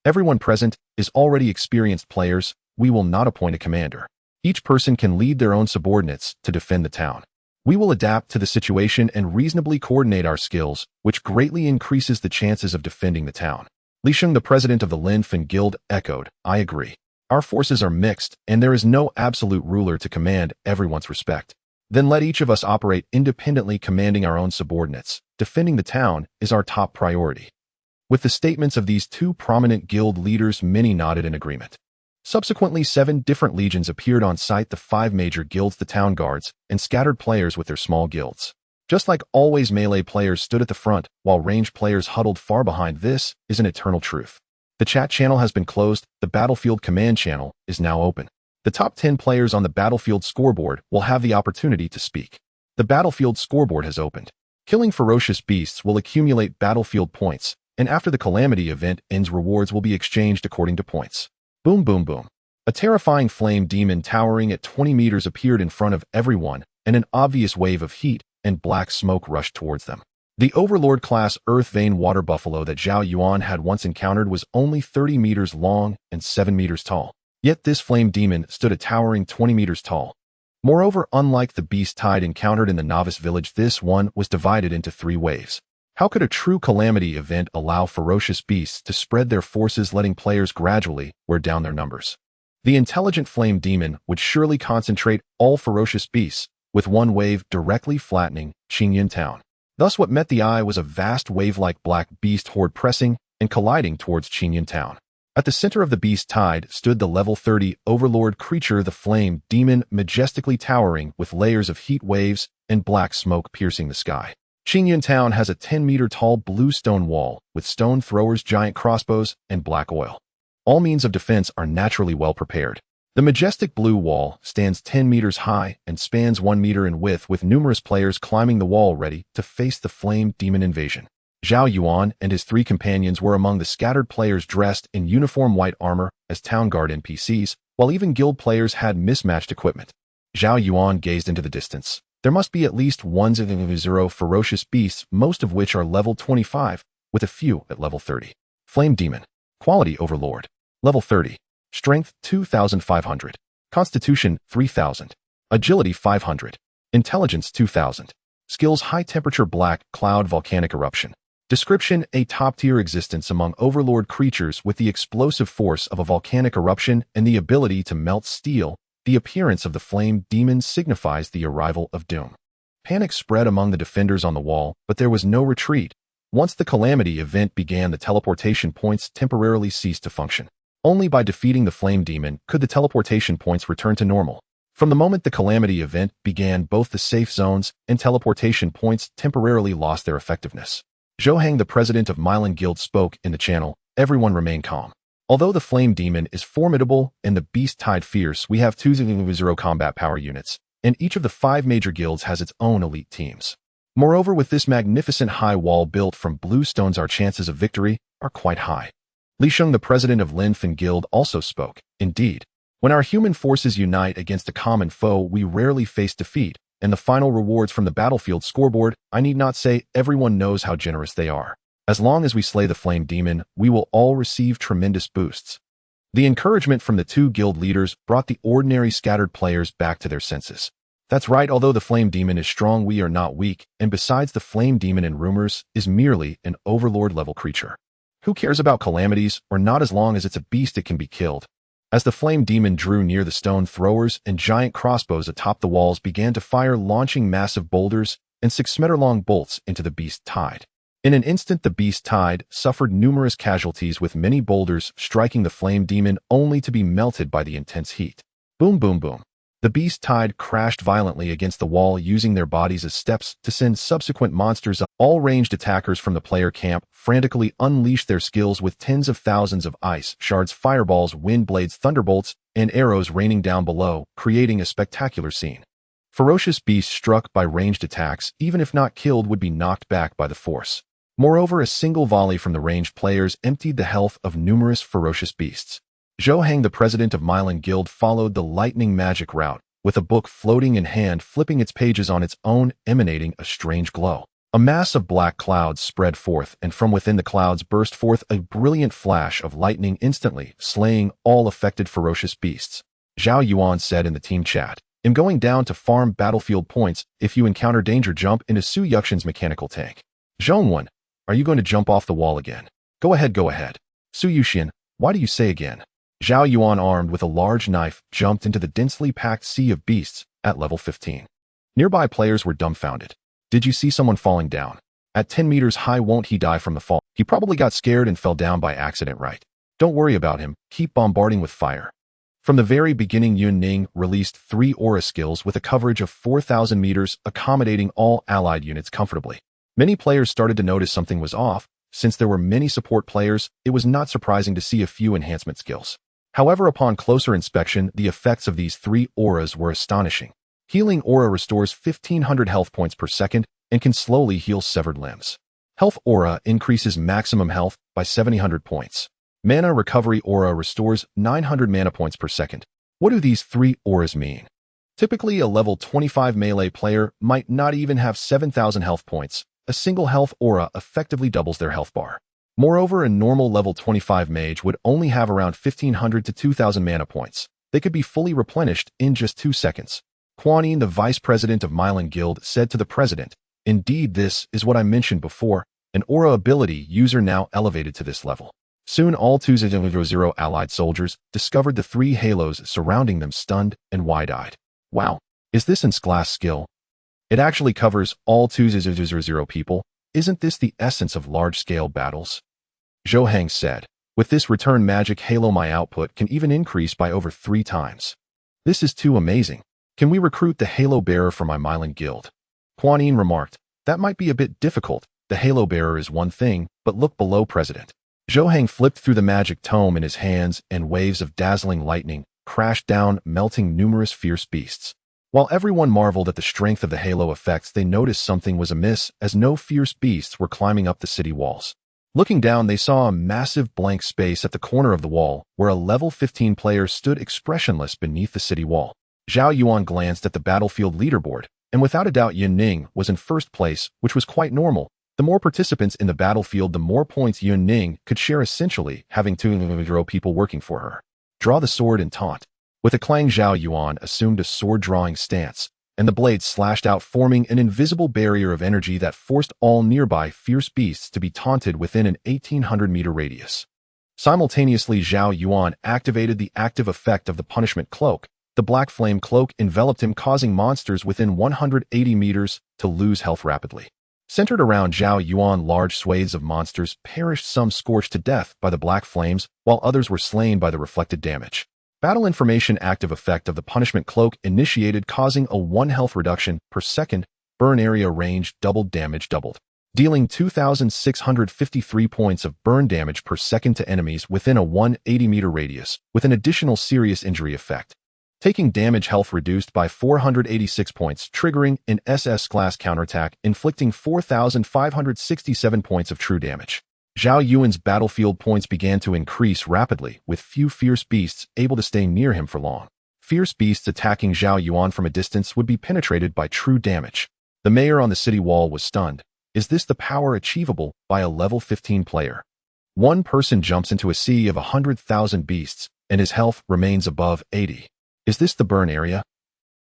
Everyone present is already experienced players. We will not appoint a commander. Each person can lead their own subordinates to defend the town. We will adapt to the situation and reasonably coordinate our skills, which greatly increases the chances of defending the town." Li Sheng, the president of the Lin Fen Guild, echoed, "I agree. Our forces are mixed, and there is no absolute ruler to command everyone's respect. Then let each of us operate independently, commanding our own subordinates. Defending the town is our top priority." With the statements of these 2 prominent guild leaders, many nodded in agreement. Subsequently, 7 different legions appeared on site, the 5 major guilds, the town guards, and scattered players with their small guilds. Just like always, melee players stood at the front, while ranged players huddled far behind. This is an eternal truth. The chat channel has been closed. The battlefield command channel is now open. The top 10 players on the battlefield scoreboard will have the opportunity to speak. The battlefield scoreboard has opened. Killing ferocious beasts will accumulate battlefield points, and after the calamity event ends, rewards will be exchanged according to points. Boom, boom, boom. A terrifying flame demon towering at 20 meters appeared in front of everyone, and an obvious wave of heat and black smoke rushed towards them. The Overlord-class Earth Vein water buffalo that Zhao Yuan had once encountered was only 30 meters long and 7 meters tall. Yet this flame demon stood a towering 20 meters tall. Moreover, unlike the beast tide encountered in the novice village, this one was divided into 3 waves. How could a true calamity event allow ferocious beasts to spread their forces, letting players gradually wear down their numbers? The intelligent flame demon would surely concentrate all ferocious beasts, with one wave directly flattening Qingyun town. Thus what met the eye was a vast wave-like black beast horde pressing and colliding towards Qingyun town. At the center of the beast tide stood the level 30 overlord creature, the flame demon, majestically towering with layers of heat waves and black smoke piercing the sky. Qingyun town has a 10-meter-tall blue stone wall with stone throwers, giant crossbows, and black oil. All means of defense are naturally well prepared. The majestic blue wall stands 10 meters high and spans 1 meter in width, with numerous players climbing the wall ready to face the flame demon invasion. Zhao Yuan and his 3 companions were among the scattered players dressed in uniform white armor as town guard NPCs, while even guild players had mismatched equipment. Zhao Yuan gazed into the distance. There must be at least 100 ferocious beasts, most of which are level 25, with a few at level 30. Flame Demon. Quality Overlord. Level 30. Strength 2,500. Constitution 3,000. Agility 500. Intelligence 2,000. Skills: High Temperature Black Cloud Volcanic Eruption. Description: a top-tier existence among overlord creatures with the explosive force of a volcanic eruption and the ability to melt steel. The appearance of the flame demon signifies the arrival of doom. Panic spread among the defenders on the wall, but there was no retreat. Once the calamity event began, the teleportation points temporarily ceased to function. Only by defeating the flame demon could the teleportation points return to normal. From the moment the calamity event began, both the safe zones and teleportation points temporarily lost their effectiveness. Zhou Hang, the president of Milan Guild, spoke in the channel. Everyone remain calm. Although the flame demon is formidable and the beast tide fierce, we have 2 combat power units, and each of the 5 major guilds has its own elite teams. Moreover, with this magnificent high wall built from blue stones, our chances of victory are quite high. Li Sheng, the president of Lin Fen Guild, also spoke. Indeed, when our human forces unite against a common foe, we rarely face defeat, and the final rewards from the battlefield scoreboard, I need not say, everyone knows how generous they are. As long as we slay the flame demon, we will all receive tremendous boosts. The encouragement from the 2 guild leaders brought the ordinary scattered players back to their senses. That's right, although the flame demon is strong, we are not weak, and besides, the flame demon in rumors is merely an overlord level creature. Who cares about calamities, or not, as long as it's a beast it can be killed? As the flame demon drew near, the stone throwers and giant crossbows atop the walls began to fire, launching massive boulders and 6-meter-long bolts into the beast tide. In an instant, the beast tide suffered numerous casualties, with many boulders striking the flame demon only to be melted by the intense heat. Boom, boom, boom. The beast tide crashed violently against the wall, using their bodies as steps to send subsequent monsters up. All ranged attackers from the player camp frantically unleashed their skills, with tens of thousands of ice shards, fireballs, wind blades, thunderbolts, and arrows raining down below, creating a spectacular scene. Ferocious beasts struck by ranged attacks, even if not killed, would be knocked back by the force. Moreover, a single volley from the ranged players emptied the health of numerous ferocious beasts. Zhao Yuan, the president of Milan Guild, followed the lightning magic route, with a book floating in hand, flipping its pages on its own, emanating a strange glow. A mass of black clouds spread forth, and from within the clouds burst forth a brilliant flash of lightning, instantly slaying all affected ferocious beasts. Zhao Yuan said in the team chat, "I'm going down to farm battlefield points. If you encounter danger, jump into Su Yuxian's mechanical tank." Zhongwen, are you going to jump off the wall again? Go ahead, go ahead. Su Yuxian, why do you say again? Zhao Yuan, armed with a large knife, jumped into the densely packed sea of beasts at level 15. Nearby players were dumbfounded. Did you see someone falling down? At 10 meters high, won't he die from the fall? He probably got scared and fell down by accident, right? Don't worry about him. Keep bombarding with fire. From the very beginning, Yun Ning released 3 aura skills with a coverage of 4,000 meters, accommodating all allied units comfortably. Many players started to notice something was off. Since there were many support players, it was not surprising to see a few enhancement skills. However, upon closer inspection, the effects of these 3 auras were astonishing. Healing Aura restores 1,500 health points per second and can slowly heal severed limbs. Health Aura increases maximum health by 700 points. Mana Recovery Aura restores 900 mana points per second. What do these 3 auras mean? Typically, a level 25 melee player might not even have 7,000 health points. A single health aura effectively doubles their health bar. Moreover, a normal level 25 mage would only have around 1,500 to 2,000 mana points. They could be fully replenished in just 2 seconds. Kuan Yin, the vice president of Milan Guild, said to the president, "Indeed, this is what I mentioned before, an aura ability user now elevated to this level." Soon all 200 allied soldiers discovered the 3 halos surrounding them, stunned and wide-eyed. Wow, is this N's class skill? It actually covers all 200 people. Isn't this the essence of large-scale battles? Zhou Heng said, "With this return magic halo, my output can even increase by over 3 times. This is too amazing. Can we recruit the halo bearer for my Milan Guild?" Kuan Yin remarked, "That might be a bit difficult. The halo bearer is one thing, but look below, President." Zhou Heng flipped through the magic tome in his hands, and waves of dazzling lightning crashed down, melting numerous fierce beasts. While everyone marveled at the strength of the halo effects, they noticed something was amiss, as no fierce beasts were climbing up the city walls. Looking down, they saw a massive blank space at the corner of the wall, where a level 15 player stood expressionless beneath the city wall. Zhao Yuan glanced at the battlefield leaderboard, and without a doubt Yun Ning was in first place, which was quite normal. The more participants in the battlefield, the more points Yun Ning could share, essentially having 200 people working for her. Draw the sword and taunt. With a clang, Zhao Yuan assumed a sword-drawing stance, and the blade slashed out, forming an invisible barrier of energy that forced all nearby fierce beasts to be taunted within an 1,800-meter radius. Simultaneously, Zhao Yuan activated the active effect of the punishment cloak. The black flame cloak enveloped him, causing monsters within 180 meters to lose health rapidly. Centered around Zhao Yuan, large swathes of monsters perished, some scorched to death by the black flames, while others were slain by the reflected damage. Battle information active effect of the punishment cloak initiated, causing a 1 health reduction per second. Burn area range doubled, damage doubled, dealing 2,653 points of burn damage per second to enemies within a 180-meter radius, with an additional serious injury effect. Taking damage, health reduced by 486 points, triggering an SS class counterattack, inflicting 4,567 points of true damage. Zhao Yuan's battlefield points began to increase rapidly, with few fierce beasts able to stay near him for long. Fierce beasts attacking Zhao Yuan from a distance would be penetrated by true damage. The mayor on the city wall was stunned. Is this the power achievable by a level 15 player? One person jumps into a sea of 100,000 beasts, and his health remains above 80. Is this the burn area?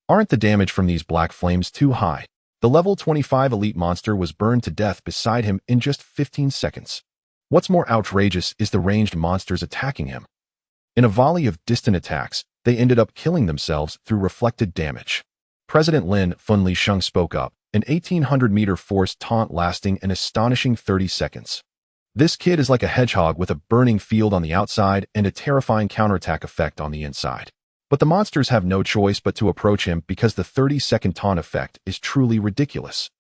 Aren't the damage from these black flames too high? The level 25 elite monster was burned to death beside him in just 15 seconds. What's more outrageous is the ranged monsters attacking him. In a volley of distant attacks, they ended up killing themselves through reflected damage. President Lin Funli Sheng spoke up, an 1,800-meter force taunt lasting an astonishing 30 seconds. This kid is like a hedgehog with a burning field on the outside and a terrifying counterattack effect on the inside. But the monsters have no choice but to approach him because the 30-second taunt effect is truly ridiculous.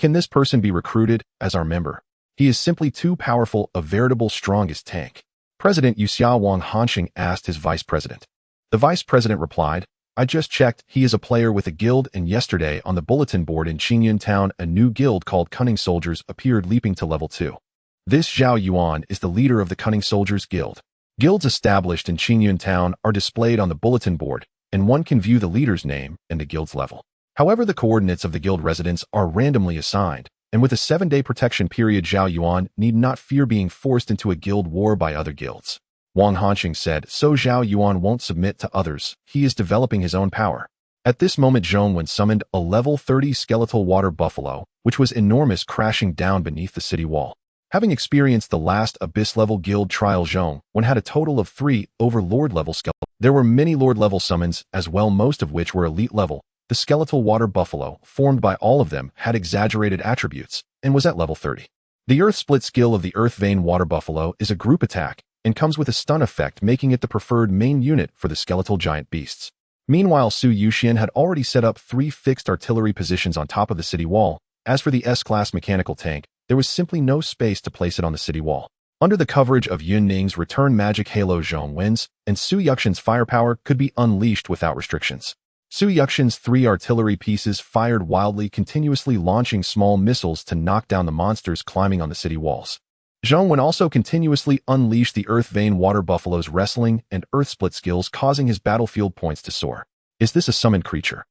Can this person be recruited as our member? He is simply too powerful, a veritable strongest tank. President Yuxiao Wang Hanxing asked his vice president. The vice president replied, I just checked, he is a player with a guild, and yesterday on the bulletin board in Qingyun Town a new guild called Cunning Soldiers appeared leaping to level 2. This Zhao Yuan is the leader of the Cunning Soldiers Guild. Guilds established in Qingyun Town are displayed on the bulletin board, and one can view the leader's name and the guild's level. However, the coordinates of the guild residents are randomly assigned, and with a 7-day protection period, Zhao Yuan need not fear being forced into a guild war by other guilds. Wang Hanxing said, so Zhao Yuan won't submit to others, he is developing his own power. At this moment, Zhong Wen summoned a level 30 skeletal water buffalo, which was enormous, crashing down beneath the city wall. Having experienced the last Abyss-level guild trial, Zhong Wen had a total of 3 overlord-level skeletons. There were many lord-level summons as well, most of which were elite level. The skeletal water buffalo, formed by all of them, had exaggerated attributes, and was at level 30. The Earth Split skill of the Earth Vein Water Buffalo is a group attack, and comes with a stun effect, making it the preferred main unit for the skeletal giant beasts. Meanwhile, Su Yuxian had already set up 3 fixed artillery positions on top of the city wall. As for the S-class mechanical tank, there was simply no space to place it on the city wall. Under the coverage of Yun Ning's return magic halo, Zhong Wen's and Su Yuxian's firepower could be unleashed without restrictions. Su Yuxian's 3 artillery pieces fired wildly, continuously launching small missiles to knock down the monsters climbing on the city walls. Zhong Wen also continuously unleashed the Earth Vein Water Buffalo's wrestling and Earth Split skills, causing his battlefield points to soar. Is this a summoned creature?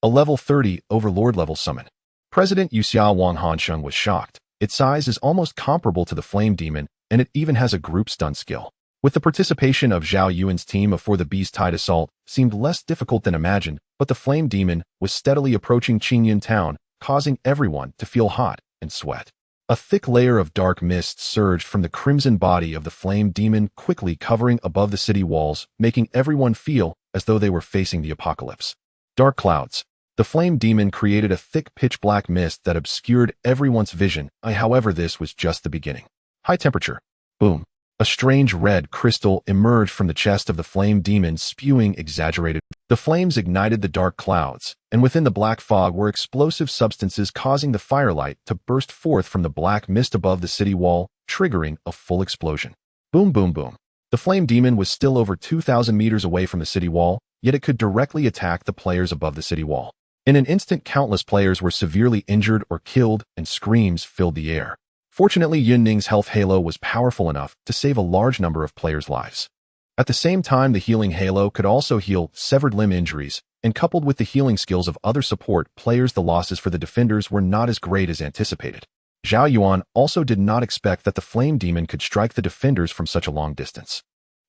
A level 30 Overlord level summon. President Yuxiao Wang Hanxing was shocked. Its size is almost comparable to the Flame Demon, and it even has a group stun skill. With the participation of Zhao Yuan's team before the Beast Tide Assault seemed less difficult than imagined, but the Flame Demon was steadily approaching Qingyun Town, causing everyone to feel hot and sweat. A thick layer of dark mist surged from the crimson body of the Flame Demon, quickly covering above the city walls, making everyone feel as though they were facing the apocalypse. Dark clouds. The Flame Demon created a thick pitch-black mist that obscured everyone's vision. However, this was just the beginning. High temperature. Boom. A strange red crystal emerged from the chest of the Flame Demon, spewing exaggerated. The flames ignited the dark clouds, and within the black fog were explosive substances, causing the firelight to burst forth from the black mist above the city wall, triggering a full explosion. Boom, boom, boom. The Flame Demon was still over 2,000 meters away from the city wall, yet it could directly attack the players above the city wall. In an instant, countless players were severely injured or killed, and screams filled the air. Fortunately, Yun Ning's health halo was powerful enough to save a large number of players' lives. At the same time, the healing halo could also heal severed limb injuries, and coupled with the healing skills of other support players, the losses for the defenders were not as great as anticipated. Zhao Yuan also did not expect that the Flame Demon could strike the defenders from such a long distance.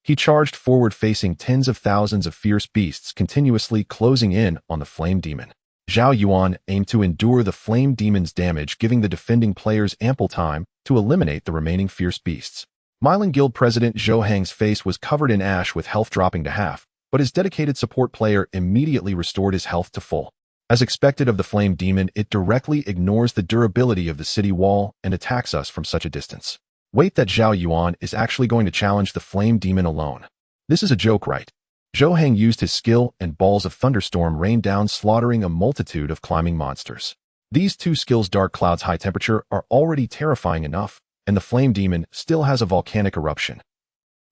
He charged forward, facing tens of thousands of fierce beasts, continuously closing in on the Flame Demon. Zhao Yuan aimed to endure the Flame Demon's damage, giving the defending players ample time to eliminate the remaining fierce beasts. Milan Guild President Zhou Hang's face was covered in ash, with health dropping to half, but his dedicated support player immediately restored his health to full. As expected of the Flame Demon, it directly ignores the durability of the city wall and attacks us from such a distance. Wait, that Zhao Yuan is actually going to challenge the Flame Demon alone. This is a joke, right? Zhou Hang used his skill, and balls of thunderstorm rained down, slaughtering a multitude of climbing monsters. These 2 skills, Dark Cloud's high temperature, are already terrifying enough, and the Flame Demon still has a volcanic eruption.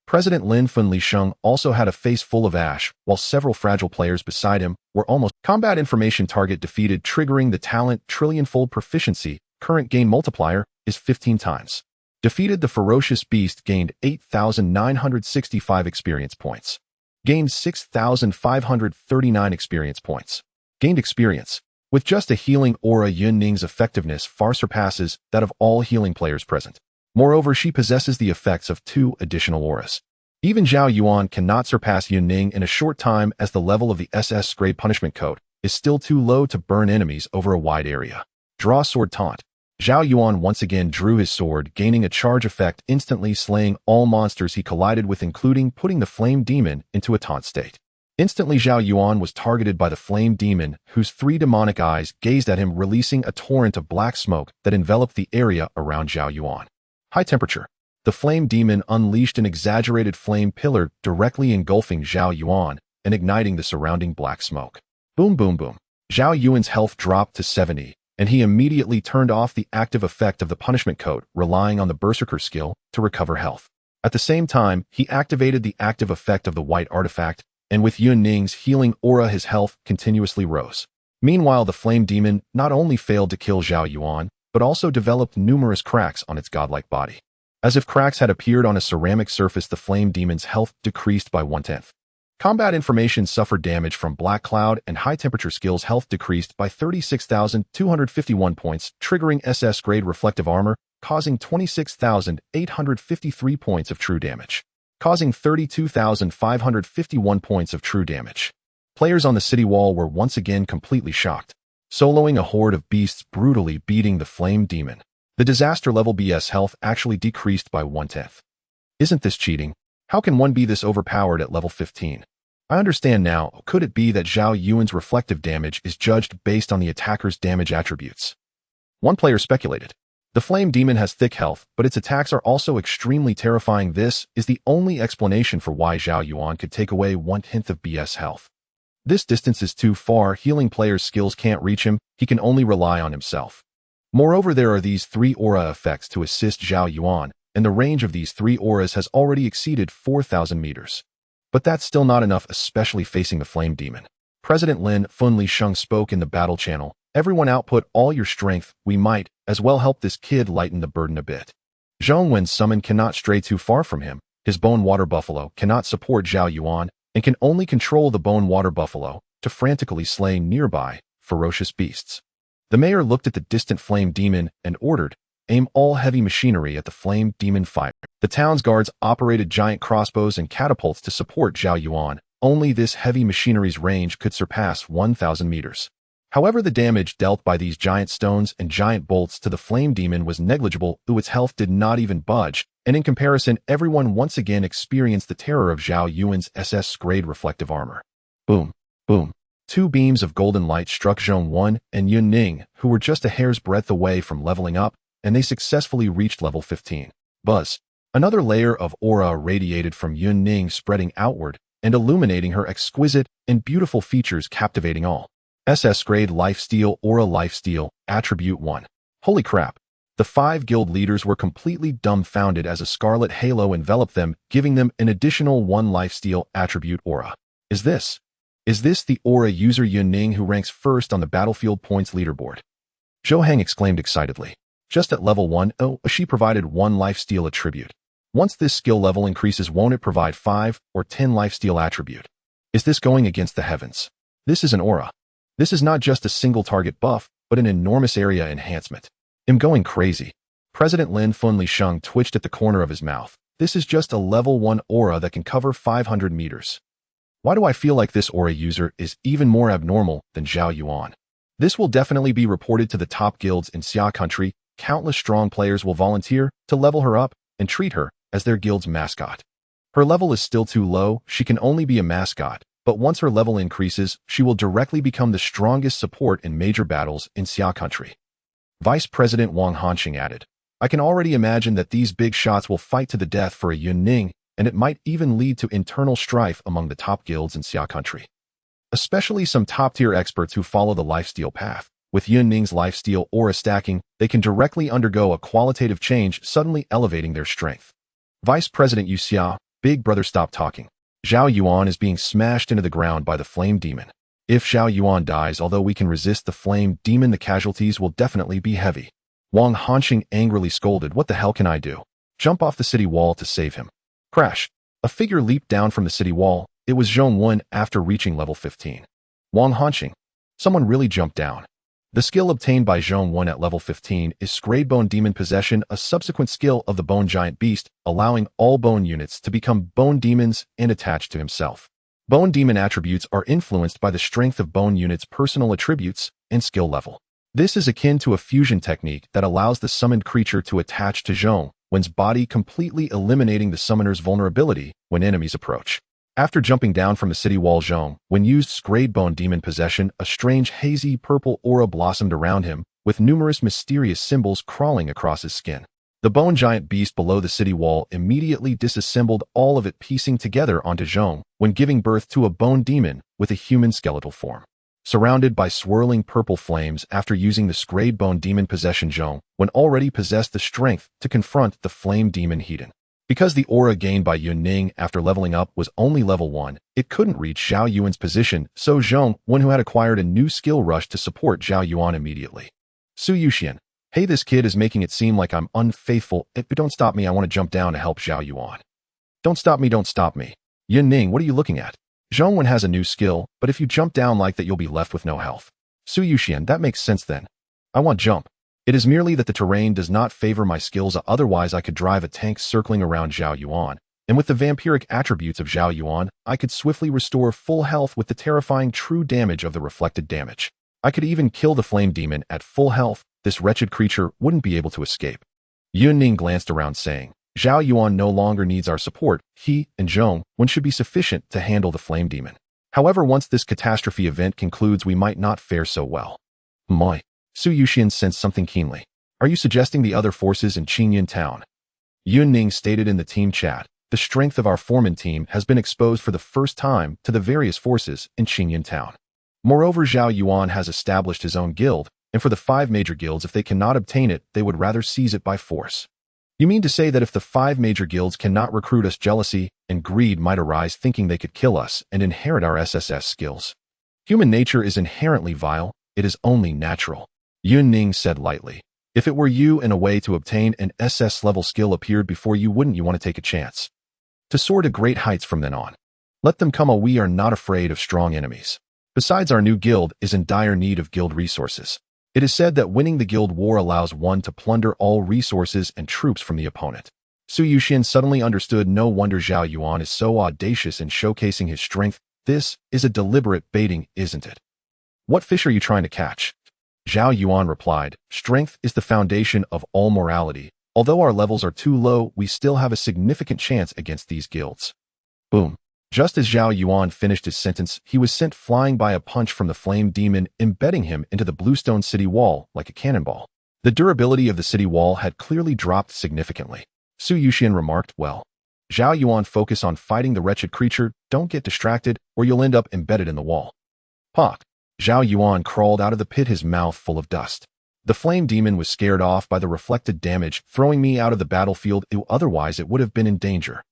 President Lin Funli Sheng also had a face full of ash, while several fragile players beside him were almost combat information target defeated, triggering the talent Trillion-fold Proficiency. Current gain multiplier is 15 times. Defeated the ferocious beast, gained 8,965 experience points. Gained 6,539 experience points. Gained experience. With just a healing aura, Yun Ning's effectiveness far surpasses that of all healing players present. Moreover, she possesses the effects of 2 additional auras. Even Zhao Yuan cannot surpass Yun Ning in a short time, as the level of the SS grade punishment code is still too low to burn enemies over a wide area. Draw sword taunt. Zhao Yuan once again drew his sword, gaining a charge effect, instantly slaying all monsters he collided with, including putting the flame demon into a taunt state. Instantly, Zhao Yuan was targeted by the flame demon, whose 3 demonic eyes gazed at him, releasing a torrent of black smoke that enveloped the area around Zhao Yuan. High temperature. The flame demon unleashed an exaggerated flame pillar, directly engulfing Zhao Yuan and igniting the surrounding black smoke. Boom, boom, boom. Zhao Yuan's health dropped to 70, and he immediately turned off the active effect of the punishment coat, relying on the Berserker skill to recover health. At the same time, he activated the active effect of the white artifact, and with Yun Ning's healing aura, his health continuously rose. Meanwhile, the flame demon not only failed to kill Zhao Yuan, but also developed numerous cracks on its godlike body. As if cracks had appeared on a ceramic surface, the flame demon's health decreased by 1/10. Combat information suffered damage from Black Cloud, and high-temperature skills health decreased by 36,251 points, triggering SS-grade reflective armor, causing 26,853 points of true damage, causing 32,551 points of true damage. Players on the city wall were once again completely shocked, soloing a horde of beasts brutally beating the flame demon. The disaster level BS health actually decreased by 1/10. Isn't this cheating? How can one be this overpowered at level 15? I understand now. Could it be that Zhao Yuan's reflective damage is judged based on the attacker's damage attributes? One player speculated. The flame demon has thick health, but its attacks are also extremely terrifying. This is the only explanation for why Zhao Yuan could take away 1/10 of BS health. This distance is too far. Healing players' skills can't reach him. He can only rely on himself. Moreover, there are these 3 aura effects to assist Zhao Yuan, and the range of these 3 auras has already exceeded 4,000 meters. But that's still not enough, especially facing the flame demon. President Lin Funli Sheng spoke in the battle channel. Everyone output all your strength. We might as well help this kid lighten the burden a bit. Zhong Wen's summon cannot stray too far from him. His bone water buffalo cannot support Zhao Yuan and can only control the bone water buffalo to frantically slay nearby ferocious beasts. The mayor looked at the distant flame demon and ordered, "Aim all heavy machinery at the flame demon fire." The town's guards operated giant crossbows and catapults to support Zhao Yuan. Only this heavy machinery's range could surpass 1,000 meters. However, the damage dealt by these giant stones and giant bolts to the flame demon was negligible. Its health did not even budge, and in comparison, everyone once again experienced the terror of Zhao Yuan's SS-grade reflective armor. Boom, boom. 2 beams of golden light struck Zhong Wen and Yun Ning, who were just a hair's breadth away from leveling up, and they successfully reached level 15. Buzz. Another layer of aura radiated from Yun Ning, spreading outward and illuminating her exquisite and beautiful features, captivating all. SS-grade lifesteal aura, lifesteal, attribute 1. Holy crap. The 5 guild leaders were completely dumbfounded as a scarlet halo enveloped them, giving them an additional 1 lifesteal attribute aura. Is this the aura user Yun Ning, who ranks first on the battlefield points leaderboard? Zhou Heng exclaimed excitedly. Just at level 1, she provided 1 lifesteal attribute. Once this skill level increases, won't it provide 5 or 10 lifesteal attribute? Is this going against the heavens? This is an aura. This is not just a single target buff, but an enormous area enhancement. I'm going crazy. President Lin Funli Sheng twitched at the corner of his mouth. This is just a level 1 aura that can cover 500 meters. Why do I feel like this aura user is even more abnormal than Zhao Yuan? This will definitely be reported to the top guilds in Xia country. Countless strong players will volunteer to level her up and treat her as their guild's mascot. Her level is still too low. She can only be a mascot, but once her level increases, she will directly become the strongest support in major battles in Xia country. Vice President Wang Hanxing added, I can already imagine that these big shots will fight to the death for a Yun Ning, and it might even lead to internal strife among the top guilds in Xia country. Especially some top-tier experts who follow the lifesteal path. With Yun Ning's lifesteal aura stacking, they can directly undergo a qualitative change, suddenly elevating their strength. Vice President Yu Xia, big brother, stop talking. Zhao Yuan is being smashed into the ground by the flame demon. If Zhao Yuan dies, although we can resist the flame demon, the casualties will definitely be heavy. Wang Hanxing angrily scolded, what the hell can I do? Jump off the city wall to save him. Crash. A figure leaped down from the city wall. It was Zhong Wen after reaching level 15. Wang Hanxing. Someone really jumped down. The skill obtained by Zhong Wen at level 15 is Scrayed Bone Demon Possession, a subsequent skill of the Bone Giant Beast, allowing all bone units to become bone demons and attached to himself. Bone demon attributes are influenced by the strength of bone units' personal attributes and skill level. This is akin to a fusion technique that allows the summoned creature to attach to Zhao Yuan's body, completely eliminating the summoner's vulnerability when enemies approach. After jumping down from the city wall, Zhao Yuan used Scrayed Bone Demon Possession. A strange hazy purple aura blossomed around him, with numerous mysterious symbols crawling across his skin. The bone giant beast below the city wall immediately disassembled, all of it piecing together onto Zhao Yuan, giving birth to a bone demon with a human skeletal form. Surrounded by swirling purple flames, after using the Scrayed Bone Demon Possession, Zhao Yuan already possessed the strength to confront the flame demon Hedon. Because the aura gained by Yunning after leveling up was only level 1, it couldn't reach Zhao Yuan's position, so Zhao Yuan, who had acquired a new skill, rushed to support Zhao Yuan immediately. Su Yuxian, hey, this kid is making it seem like I'm unfaithful. But don't stop me, I want to jump down to help Zhao Yuan. Don't stop me, don't stop me. Yunning, what are you looking at? Zhao Yuan has a new skill, but if you jump down like that, you'll be left with no health. Su Yuxian, that makes sense then. I want jump. It is merely that the terrain does not favor my skills, otherwise I could drive a tank circling around Zhao Yuan, and with the vampiric attributes of Zhao Yuan, I could swiftly restore full health with the terrifying true damage of the reflected damage. I could even kill the flame demon at full health. This wretched creature wouldn't be able to escape. Yunning glanced around, saying, Zhao Yuan no longer needs our support. He and Zhao Yuan should be sufficient to handle the flame demon. However, once this catastrophe event concludes, we might not fare so well. Moi. Su Yuxian sensed something keenly. Are you suggesting the other forces in Qingyan Town? Yunning stated in the team chat, the strength of our foreman team has been exposed for the first time to the various forces in Qingyan Town. Moreover, Zhao Yuan has established his own guild, and for the 5 major guilds, if they cannot obtain it, they would rather seize it by force. You mean to say that if the 5 major guilds cannot recruit us, jealousy and greed might arise, thinking they could kill us and inherit our SSS skills? Human nature is inherently vile. It is only natural. Yunning said lightly. If it were you and a way to obtain an SS level skill appeared before you, wouldn't you want to take a chance to soar to great heights from then on? Let them come. We are not afraid of strong enemies. Besides, our new guild is in dire need of guild resources. It is said that winning the guild war allows one to plunder all resources and troops from the opponent. Su Yuxian suddenly understood. No wonder Zhao Yuan is so audacious in showcasing his strength. This is a deliberate baiting, isn't it? What fish are you trying to catch? Zhao Yuan replied, strength is the foundation of all morality. Although our levels are too low, we still have a significant chance against these guilds. Boom. Just as Zhao Yuan finished his sentence, he was sent flying by a punch from the flame demon, embedding him into the bluestone city wall like a cannonball. The durability of the city wall had clearly dropped significantly. Su Yuxian remarked, well, Zhao Yuan, focus on fighting the wretched creature, don't get distracted, or you'll end up embedded in the wall. Pock. Zhao Yuan crawled out of the pit, his mouth full of dust. The flame demon was scared off by the reflected damage, throwing me out of the battlefield. Otherwise it would have been in danger.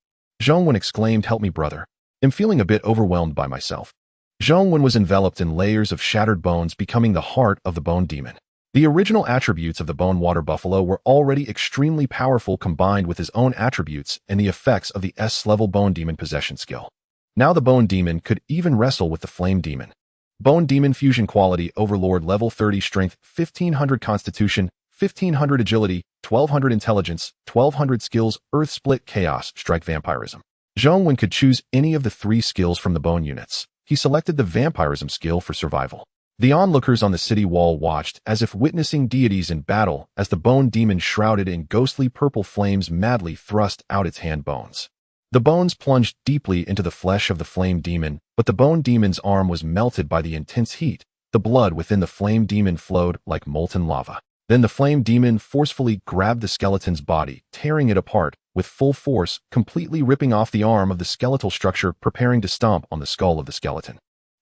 Zhao Yuan exclaimed, help me, brother. I'm feeling a bit overwhelmed by myself. Zhao Yuan was enveloped in layers of shattered bones, becoming the heart of the bone demon. The original attributes of the bone water buffalo were already extremely powerful, combined with his own attributes and the effects of the S-level bone demon possession skill. Now the bone demon could even wrestle with the flame demon. Bone demon fusion quality overlord, level 30 strength, 1500 constitution, 1500 agility, 1200 intelligence, 1200 skills, earth split, chaos, strike, vampirism. Zhao Yuan could choose any of the 3 skills from the bone units. He selected the vampirism skill for survival. The onlookers on the city wall watched as if witnessing deities in battle as the bone demon, shrouded in ghostly purple flames, madly thrust out its hand bones. The bones plunged deeply into the flesh of the flame demon, but the bone demon's arm was melted by the intense heat. The blood within the flame demon flowed like molten lava. Then the flame demon forcefully grabbed the skeleton's body, tearing it apart with full force, completely ripping off the arm of the skeletal structure, preparing to stomp on the skull of the skeleton.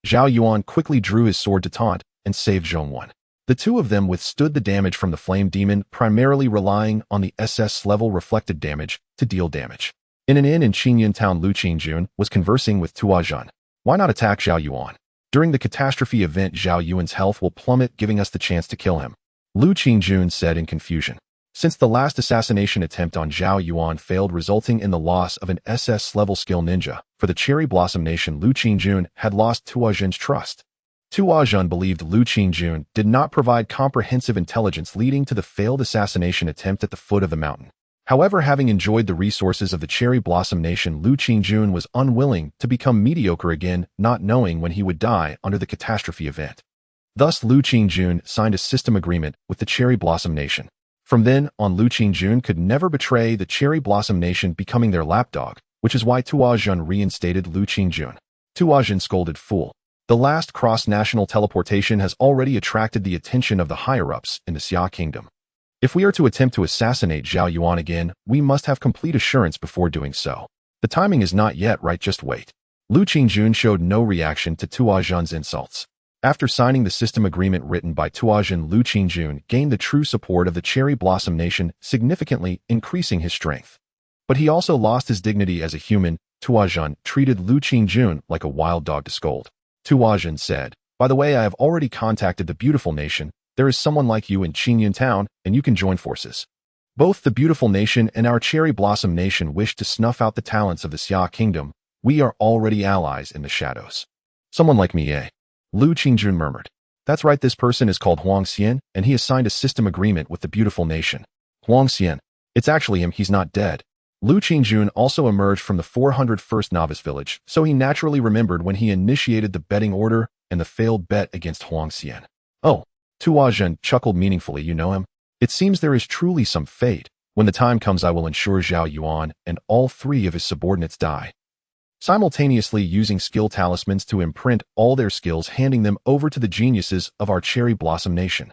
Zhao Yuan quickly drew his sword to taunt and saved Zhao Yuan. The two of them withstood the damage from the flame demon, primarily relying on the SS level reflected damage to deal damage. In an inn in Qingyan Town, Lu Qingjun was conversing with Tua Zhen. Why not attack Zhao Yuan? During the catastrophe event, Zhao Yuan's health will plummet, giving us the chance to kill him. Lu Qingjun said in confusion. Since the last assassination attempt on Zhao Yuan failed, resulting in the loss of an SS-level skill ninja, for the Cherry Blossom Nation, Lu Qingjun had lost Tua Zhen's trust. Tua Zhen believed Lu Qingjun did not provide comprehensive intelligence, leading to the failed assassination attempt at the foot of the mountain. However, having enjoyed the resources of the Cherry Blossom Nation, Lu Qingjun was unwilling to become mediocre again, not knowing when he would die under the catastrophe event. Thus, Lu Qingjun signed a system agreement with the Cherry Blossom Nation. From then on, Lu Qingjun could never betray the Cherry Blossom Nation, becoming their lapdog, which is why Tuazhen reinstated Lu Qingjun. Tuazhen scolded, "Fool. The last cross-national teleportation has already attracted the attention of the higher-ups in the Xia Kingdom. If we are to attempt to assassinate Zhao Yuan again, we must have complete assurance before doing so. The timing is not yet right, just wait." Lu Qingjun showed no reaction to Tuazhen's insults. After signing the system agreement written by Tuazhen, Lu Qingjun gained the true support of the Cherry Blossom Nation, significantly increasing his strength. But he also lost his dignity as a human. Tuazhen treated Lu Qingjun like a wild dog to scold. Tuazhen said, "By the way, I have already contacted the Beautiful Nation. There is someone like you in Qingyun Town, and you can join forces. Both the Beautiful Nation and our Cherry Blossom Nation wish to snuff out the talents of the Xia Kingdom. We are already allies in the shadows." "Someone like me, eh?" Lu Qingjun murmured. "That's right, this person is called Huang Xian, and he has signed a system agreement with the Beautiful Nation." "Huang Xian. It's actually him, he's not dead." Lu Qingjun also emerged from the 401st Novice Village, so he naturally remembered when he initiated the betting order and the failed bet against Huang Xian. "Oh." Tuazhen chuckled meaningfully, "You know him? It seems there is truly some fate. When the time comes, I will ensure Zhao Yuan and all 3 of his subordinates die." Simultaneously using skill talismans to imprint all their skills, handing them over to the geniuses of our Cherry Blossom Nation.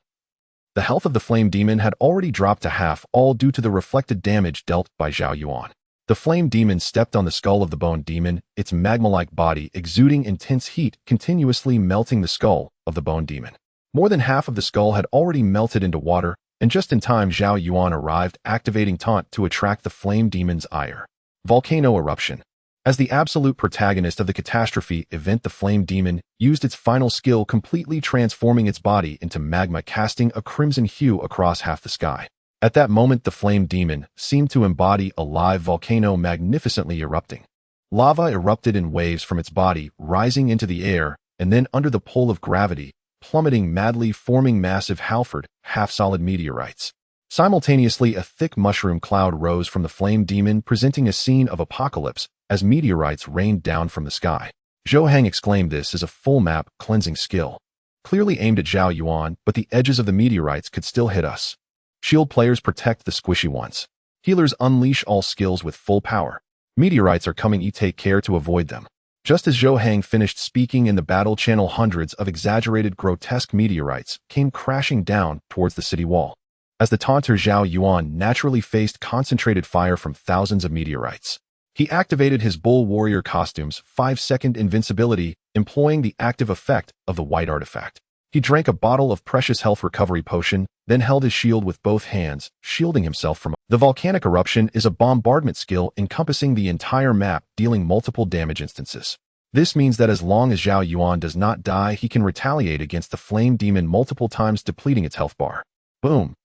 The health of the Flame Demon had already dropped to half, all due to the reflected damage dealt by Zhao Yuan. The Flame Demon stepped on the skull of the Bone Demon, its magma-like body exuding intense heat, continuously melting the skull of the Bone Demon. More than half of the skull had already melted into water, and just in time Zhao Yuan arrived, activating Taunt to attract the Flame Demon's ire. Volcano Eruption. As the absolute protagonist of the catastrophe event, the Flame Demon used its final skill, completely transforming its body into magma, casting a crimson hue across half the sky. At that moment, the Flame Demon seemed to embody a live volcano, magnificently erupting. Lava erupted in waves from its body, rising into the air, and then under the pull of gravity, plummeting madly, forming massive Halford, half-solid meteorites. Simultaneously, a thick mushroom cloud rose from the Flame Demon, presenting a scene of apocalypse as meteorites rained down from the sky. Zhou Heng exclaimed, "This is a full map cleansing skill. Clearly aimed at Zhao Yuan, but the edges of the meteorites could still hit us. Shield players protect the squishy ones. Healers unleash all skills with full power. Meteorites are coming, take care to avoid them." Just as Zhou Heng finished speaking in the battle channel, hundreds of exaggerated, grotesque meteorites came crashing down towards the city wall. As the taunter, Zhao Yuan naturally faced concentrated fire from thousands of meteorites. He activated his Bull Warrior costume's 5-second invincibility, employing the active effect of the white artifact. He drank a bottle of precious health recovery potion, then held his shield with both hands, shielding himself from the volcanic eruption. Is a bombardment skill encompassing the entire map, dealing multiple damage instances. This means that as long as Zhao Yuan does not die, he can retaliate against the Flame Demon multiple times, depleting its health bar. Boom.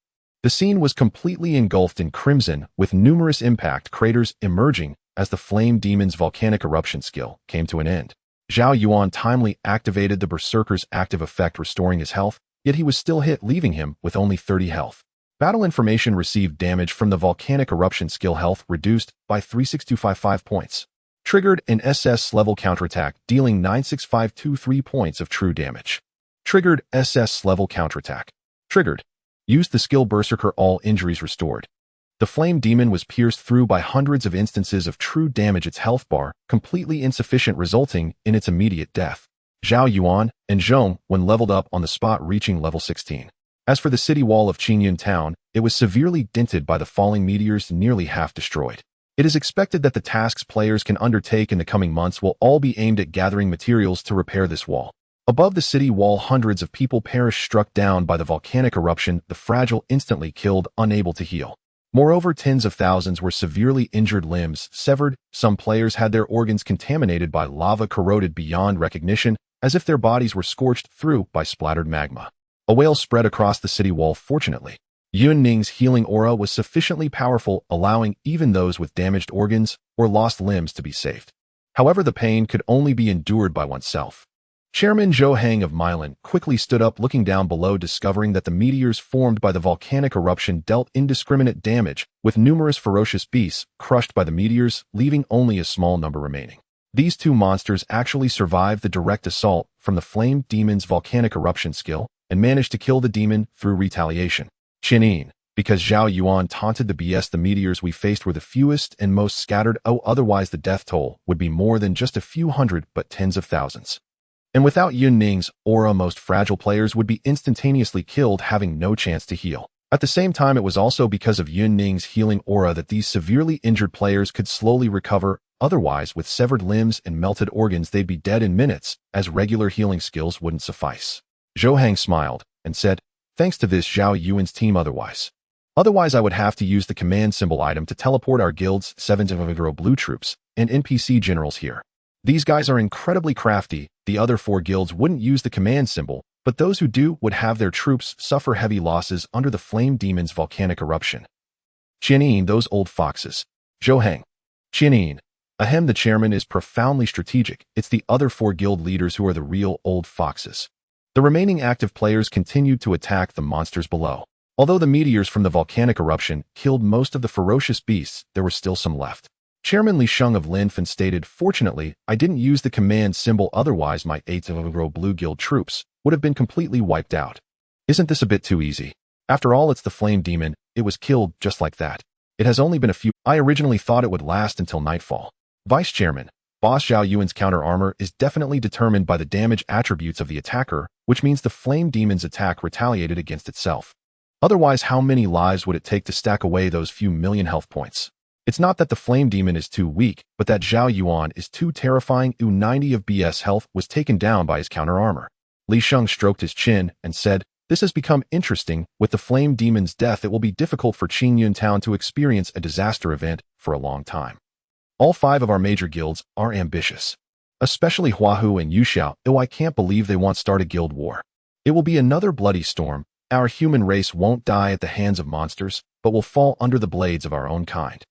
The scene was completely engulfed in crimson, with numerous impact craters emerging as the Flame Demon's volcanic eruption skill came to an end. Zhao Yuan timely activated the Berserker's active effect, restoring his health, yet he was still hit, leaving him with only 30 health. Battle information received damage from the volcanic eruption skill, health reduced by 36255 points. Triggered an SS level counterattack, dealing 96523 points of true damage. Triggered SS level counterattack. Triggered. Used the skill Berserker, all injuries restored. The Flame Demon was pierced through by hundreds of instances of true damage, its health bar completely insufficient, resulting in its immediate death. Zhao Yuan and Zhong, when leveled up on the spot, reaching level 16. As for the city wall of Qingyun Town, it was severely dented by the falling meteors, nearly half destroyed. It is expected that the tasks players can undertake in the coming months will all be aimed at gathering materials to repair this wall. Above the city wall, hundreds of people perished, struck down by the volcanic eruption, the fragile instantly killed, unable to heal. Moreover, tens of thousands were severely injured, limbs severed. Some players had their organs contaminated by lava, corroded beyond recognition, as if their bodies were scorched through by splattered magma. A wail spread across the city wall. Fortunately, Yun Ning's healing aura was sufficiently powerful, allowing even those with damaged organs or lost limbs to be saved. However, the pain could only be endured by oneself. Chairman Zhou Heng of Milan quickly stood up, looking down below, discovering that the meteors formed by the volcanic eruption dealt indiscriminate damage, with numerous ferocious beasts crushed by the meteors, leaving only a small number remaining. These two monsters actually survived the direct assault from the Flame Demon's volcanic eruption skill and managed to kill the demon through retaliation. Chinin, because Zhao Yuan taunted the BS, the meteors we faced were the fewest and most scattered. Otherwise the death toll would be more than just a few hundred but tens of thousands. And without Yun Ning's aura, most fragile players would be instantaneously killed, having no chance to heal. At the same time, it was also because of Yun Ning's healing aura that these severely injured players could slowly recover. Otherwise, with severed limbs and melted organs, they'd be dead in minutes, as regular healing skills wouldn't suffice. Zhou Hang smiled and said, "Thanks to this Zhao Yuan's team, Otherwise, I would have to use the command symbol item to teleport our guild's 7 blue troops and NPC generals here. These guys are incredibly crafty. The other 4 guilds wouldn't use the command symbol, but those who do would have their troops suffer heavy losses under the Flame Demon's volcanic eruption." Chinin, those old foxes. Zhou Hang. Chinin. Ahem, the chairman is profoundly strategic. It's the other 4 guild leaders who are the real old foxes. The remaining active players continued to attack the monsters below. Although the meteors from the volcanic eruption killed most of the ferocious beasts, there were still some left. Chairman Li Sheng of Linfen stated, "Fortunately, I didn't use the command symbol, otherwise my 8 blue guild troops would have been completely wiped out. Isn't this a bit too easy? After all, it's the Flame Demon. It was killed just like that. It has only been a few. I originally thought it would last until nightfall." Vice Chairman. Boss Zhao Yuan's counter armor is definitely determined by the damage attributes of the attacker, which means the Flame Demon's attack retaliated against itself. Otherwise, how many lives would it take to stack away those few million health points? It's not that the Flame Demon is too weak, but that Zhao Yuan is too terrifying. 90 of BS health was taken down by his counter armor. Li Sheng stroked his chin and said, "This has become interesting. With the Flame Demon's death, it will be difficult for Qingyun Town to experience a disaster event for a long time. All 5 of our major guilds are ambitious. Especially Huahu and Yuxiao. I can't believe they want to start a guild war. It will be another bloody storm. Our human race won't die at the hands of monsters, but will fall under the blades of our own kind."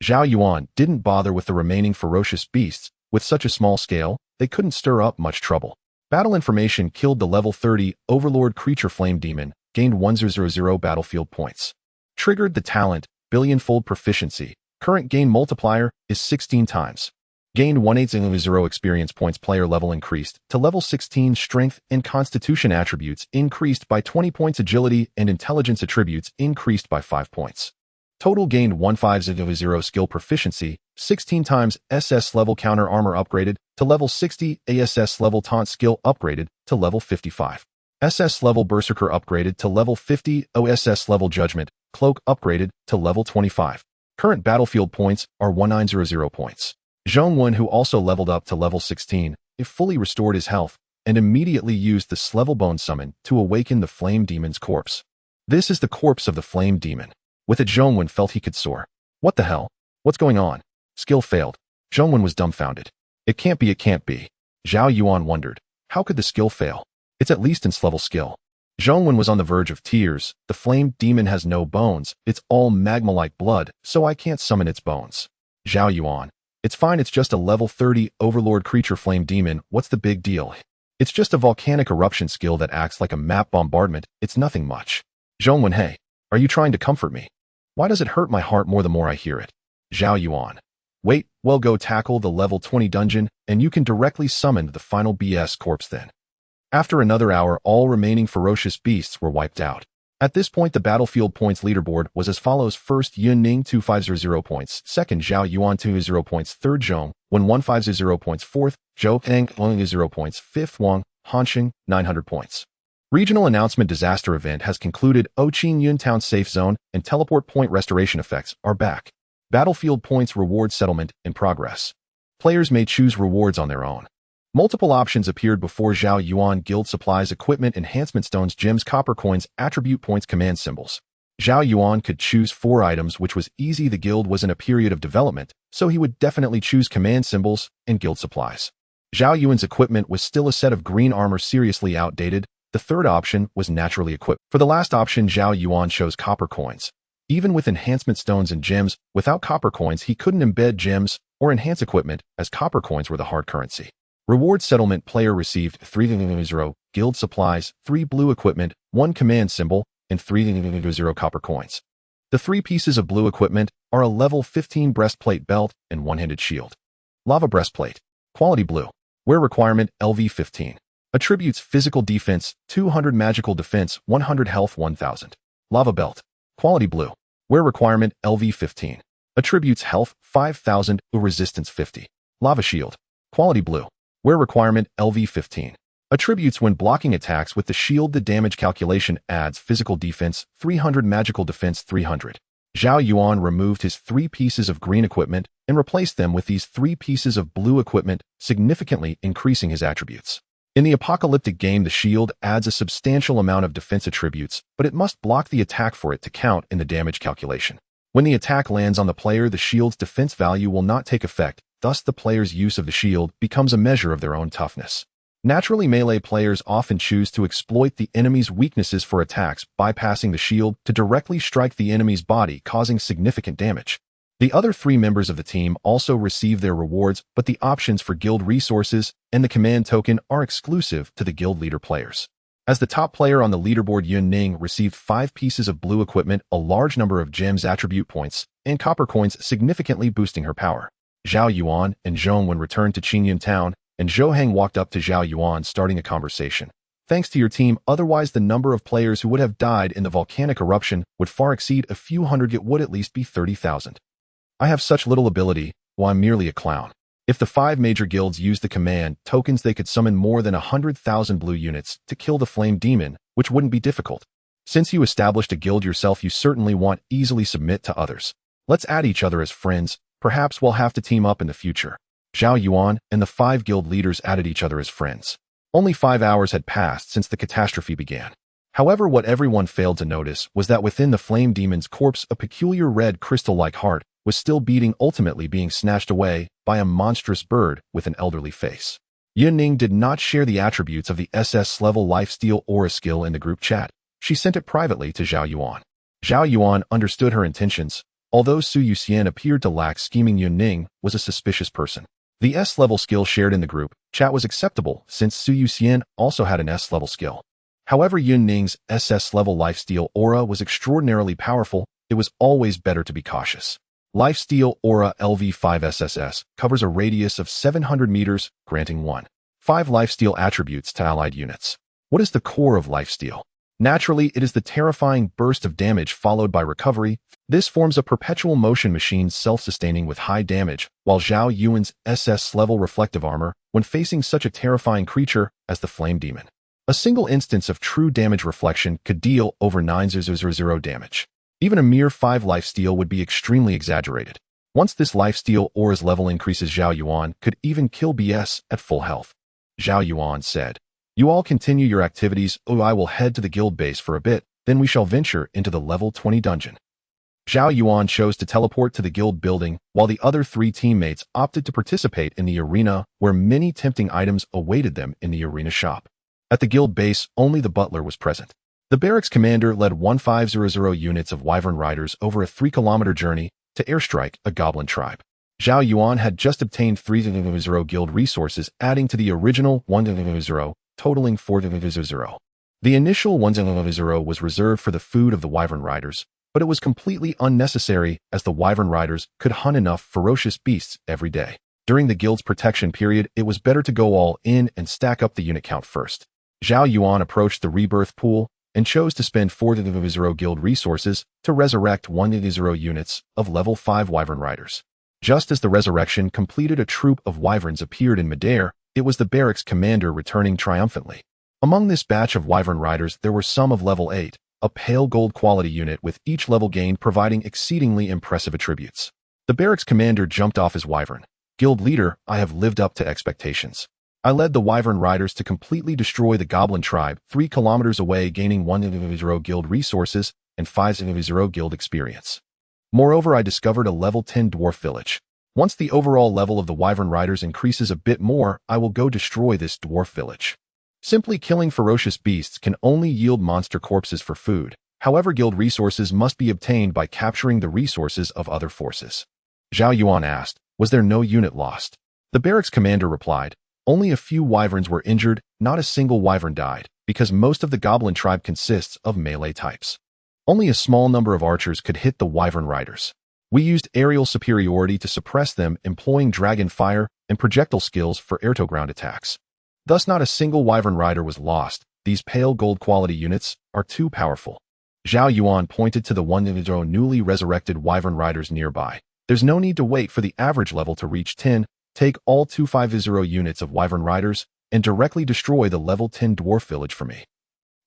Zhao Yuan didn't bother with the remaining ferocious beasts. With such a small scale, they couldn't stir up much trouble. Battle information killed the level 30 Overlord creature Flame Demon, gained 1,000 battlefield points. Triggered the talent, Billionfold Proficiency. Current gain multiplier is 16 times. Gained 1,800 experience points. Player level increased to level 16. Strength and Constitution attributes increased by 20 points. Agility and Intelligence attributes increased by 5 points. Total gained 1,500 skill proficiency, 16 times. SS level counter armor upgraded to level 60. ASS level taunt skill upgraded to level 55. SS level berserker upgraded to level 50. OSS level judgment cloak upgraded to level 25. Current battlefield points are 1900 points. Zhongwen, who also leveled up to level 16, fully restored his health and immediately used the Slevel Bone Summon to awaken the Flame Demon's corpse. This is the corpse of the Flame Demon. With it, Zhongwen felt he could soar. What the hell? What's going on? Skill failed. Zhongwen was dumbfounded. It can't be. Zhao Yuan wondered. How could the skill fail? It's at least in level skill. Zhongwen was on the verge of tears. The Flame Demon has no bones. It's all magma-like blood, so I can't summon its bones. Zhao Yuan. It's fine, it's just a level 30 Overlord creature Flame Demon. What's the big deal? It's just a volcanic eruption skill that acts like a map bombardment. It's nothing much. Zhongwen, hey, are you trying to comfort me? Why does it hurt my heart more the more I hear it? Zhao Yuan. Wait, well, go tackle the level 20 dungeon, and you can directly summon the final BS corpse then. After another hour, all remaining ferocious beasts were wiped out. At this point, the battlefield points leaderboard was as follows. First, Yun Ning 250 points. Second, Zhao Yuan 20 points. Third, Zhong Wen 150 points. Fourth, Zhou Heng 10 points. Fifth, Wang Hanxing 900 points. Regional announcement: disaster event has concluded. Qingyun Town safe zone and teleport point restoration effects are back. Battlefield points reward settlement in progress. Players may choose rewards on their own. Multiple options appeared before Zhao Yuan: guild supplies, equipment, enhancement stones, gems, copper coins, attribute points, command symbols. Zhao Yuan could choose 4 items, which was easy. The guild was in a period of development, so he would definitely choose command symbols and guild supplies. Zhao Yuan's equipment was still a set of green armor, seriously outdated. The third option was naturally equipped. For the last option, Zhao Yuan chose copper coins. Even with enhancement stones and gems, without copper coins he couldn't embed gems or enhance equipment, as copper coins were the hard currency. Reward settlement: player received 3,000 guild supplies, 3 blue equipment, 1 command symbol, and 3,000 copper coins. The 3 pieces of blue equipment are a level 15 breastplate belt and one-handed shield. Lava breastplate. Quality blue. Wear requirement LV15. Attributes physical defense 200, magical defense 100, health 1000. Lava belt. Quality blue. Wear requirement LV15. Attributes health 5000, resistance 50. Lava shield. Quality blue. Wear requirement LV15. Attributes when blocking attacks with the shield, the damage calculation adds physical defense 300, magical defense 300. Zhao Yuan removed his 3 pieces of green equipment and replaced them with these 3 pieces of blue equipment, significantly increasing his attributes. In the apocalyptic game, the shield adds a substantial amount of defense attributes, but it must block the attack for it to count in the damage calculation. When the attack lands on the player, the shield's defense value will not take effect, thus the player's use of the shield becomes a measure of their own toughness. Naturally, melee players often choose to exploit the enemy's weaknesses for attacks, bypassing the shield to directly strike the enemy's body, causing significant damage. The other 3 members of the team also receive their rewards, but the options for guild resources and the command token are exclusive to the guild leader players. As the top player on the leaderboard, Yun Ning received 5 pieces of blue equipment, a large number of gems, attribute points, and copper coins, significantly boosting her power. Zhao Yuan and Zhong Wen returned to Qingyun town, and Zhou Heng walked up to Zhao Yuan, starting a conversation. Thanks to your team, otherwise the number of players who would have died in the volcanic eruption would far exceed a few hundred. It would at least be 30,000. I have such little ability, while I'm merely a clown. If the 5 major guilds used the command tokens, they could summon more than 100,000 blue units to kill the flame demon, which wouldn't be difficult. Since you established a guild yourself, you certainly won't easily submit to others. Let's add each other as friends. Perhaps we'll have to team up in the future. Zhao Yuan and the 5 guild leaders added each other as friends. Only 5 hours had passed since the catastrophe began. However, what everyone failed to notice was that within the flame demon's corpse, a peculiar red crystal-like heart was still beating, ultimately being snatched away by a monstrous bird with an elderly face. Yun Ning did not share the attributes of the SS level lifesteal aura skill in the group chat. She sent it privately to Zhao Yuan. Zhao Yuan understood her intentions. Although Su Yuxian appeared to lack scheming, Yun Ning was a suspicious person. The S-level skill shared in the group chat was acceptable since Su Yuxian also had an S-level skill. However, Yun Ning's SS-level lifesteal aura was extraordinarily powerful. It was always better to be cautious. Lifesteal Aura LV5 SSS covers a radius of 700 meters, granting 1/5 lifesteal attributes to allied units. What is the core of lifesteal? Naturally, it is the terrifying burst of damage followed by recovery. This forms a perpetual motion machine, self-sustaining with high damage, while Zhao Yuan's SS-level reflective armor when facing such a terrifying creature as the flame demon. A single instance of true damage reflection could deal over 9,000 damage. Even a mere 5 lifesteal would be extremely exaggerated. Once this lifesteal aura's level increases, Zhao Yuan could even kill BS at full health. Zhao Yuan said, "You all continue your activities. I will head to the guild base for a bit, then we shall venture into the level 20 dungeon." Zhao Yuan chose to teleport to the guild building, while the other 3 teammates opted to participate in the arena, where many tempting items awaited them in the arena shop. At the guild base, only the butler was present. The barracks commander led 1500 units of wyvern riders over a 3-kilometer journey to airstrike a goblin tribe. Zhao Yuan had just obtained 3,000 guild resources, adding to the original 1,000, totaling 4,000. The initial 1,000 was reserved for the food of the wyvern riders, but it was completely unnecessary as the wyvern riders could hunt enough ferocious beasts every day. During the guild's protection period, it was better to go all in and stack up the unit count first. Zhao Yuan approached the rebirth pool and chose to spend 4,000 guild resources to resurrect 1,000 units of level 5 wyvern riders. Just as the resurrection completed, a troop of wyverns appeared in midair. It was the barracks commander returning triumphantly. Among this batch of wyvern riders, there were some of level 8, a pale gold quality unit with each level gained providing exceedingly impressive attributes. The barracks commander jumped off his wyvern. "Guild leader, I have lived up to expectations. I led the wyvern riders to completely destroy the goblin tribe 3 kilometers away, gaining 1,000 guild resources and 5,000 guild experience. Moreover, I discovered a level 10 dwarf village. Once the overall level of the wyvern riders increases a bit more, I will go destroy this dwarf village." Simply killing ferocious beasts can only yield monster corpses for food. However, guild resources must be obtained by capturing the resources of other forces. Zhao Yuan asked, "Was there no unit lost?" The barracks commander replied, "Only a few wyverns were injured, not a single wyvern died, because most of the goblin tribe consists of melee types. Only a small number of archers could hit the wyvern riders. We used aerial superiority to suppress them, employing dragon fire and projectile skills for air-to-ground attacks. Thus not a single Wyvern Rider was lost. These pale gold quality units are too powerful. Zhao Yuan pointed to the 100 newly resurrected Wyvern Riders nearby. There's no need to wait for the average level to reach 10. Take all 250 units of Wyvern Riders and directly destroy the level 10 dwarf village for me.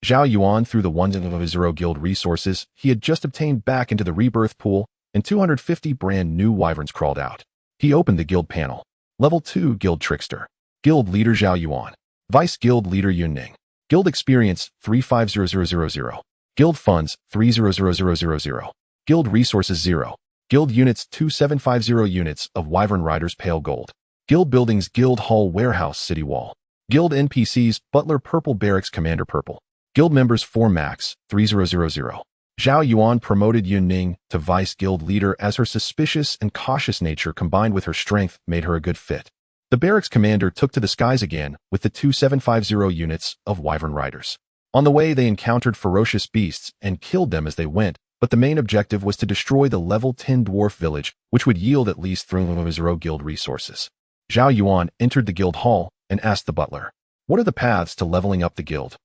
Zhao Yuan threw the 100 guild resources he had just obtained back into the rebirth pool, and 250 brand new wyverns crawled out. He opened the guild panel. Level 2 Guild Trickster. Guild Leader Zhao Yuan. Vice Guild Leader Yun Ning. Guild Experience 350000. Guild Funds 300000. Guild Resources 0. Guild Units 2750 units of Wyvern Riders Pale Gold. Guild Buildings Guild Hall Warehouse City Wall. Guild NPCs Butler Purple Barracks Commander Purple. Guild Members 4 Max 3000. Zhao Yuan promoted Yun Ning to Vice Guild Leader as her suspicious and cautious nature combined with her strength made her a good fit. The Barracks Commander took to the skies again with the 2750 units of Wyvern Riders. On the way they encountered ferocious beasts and killed them as they went, but the main objective was to destroy the level 10 dwarf village, which would yield at least 300 guild resources. Zhao Yuan entered the guild hall and asked the butler, "What are the paths to leveling up the guild?"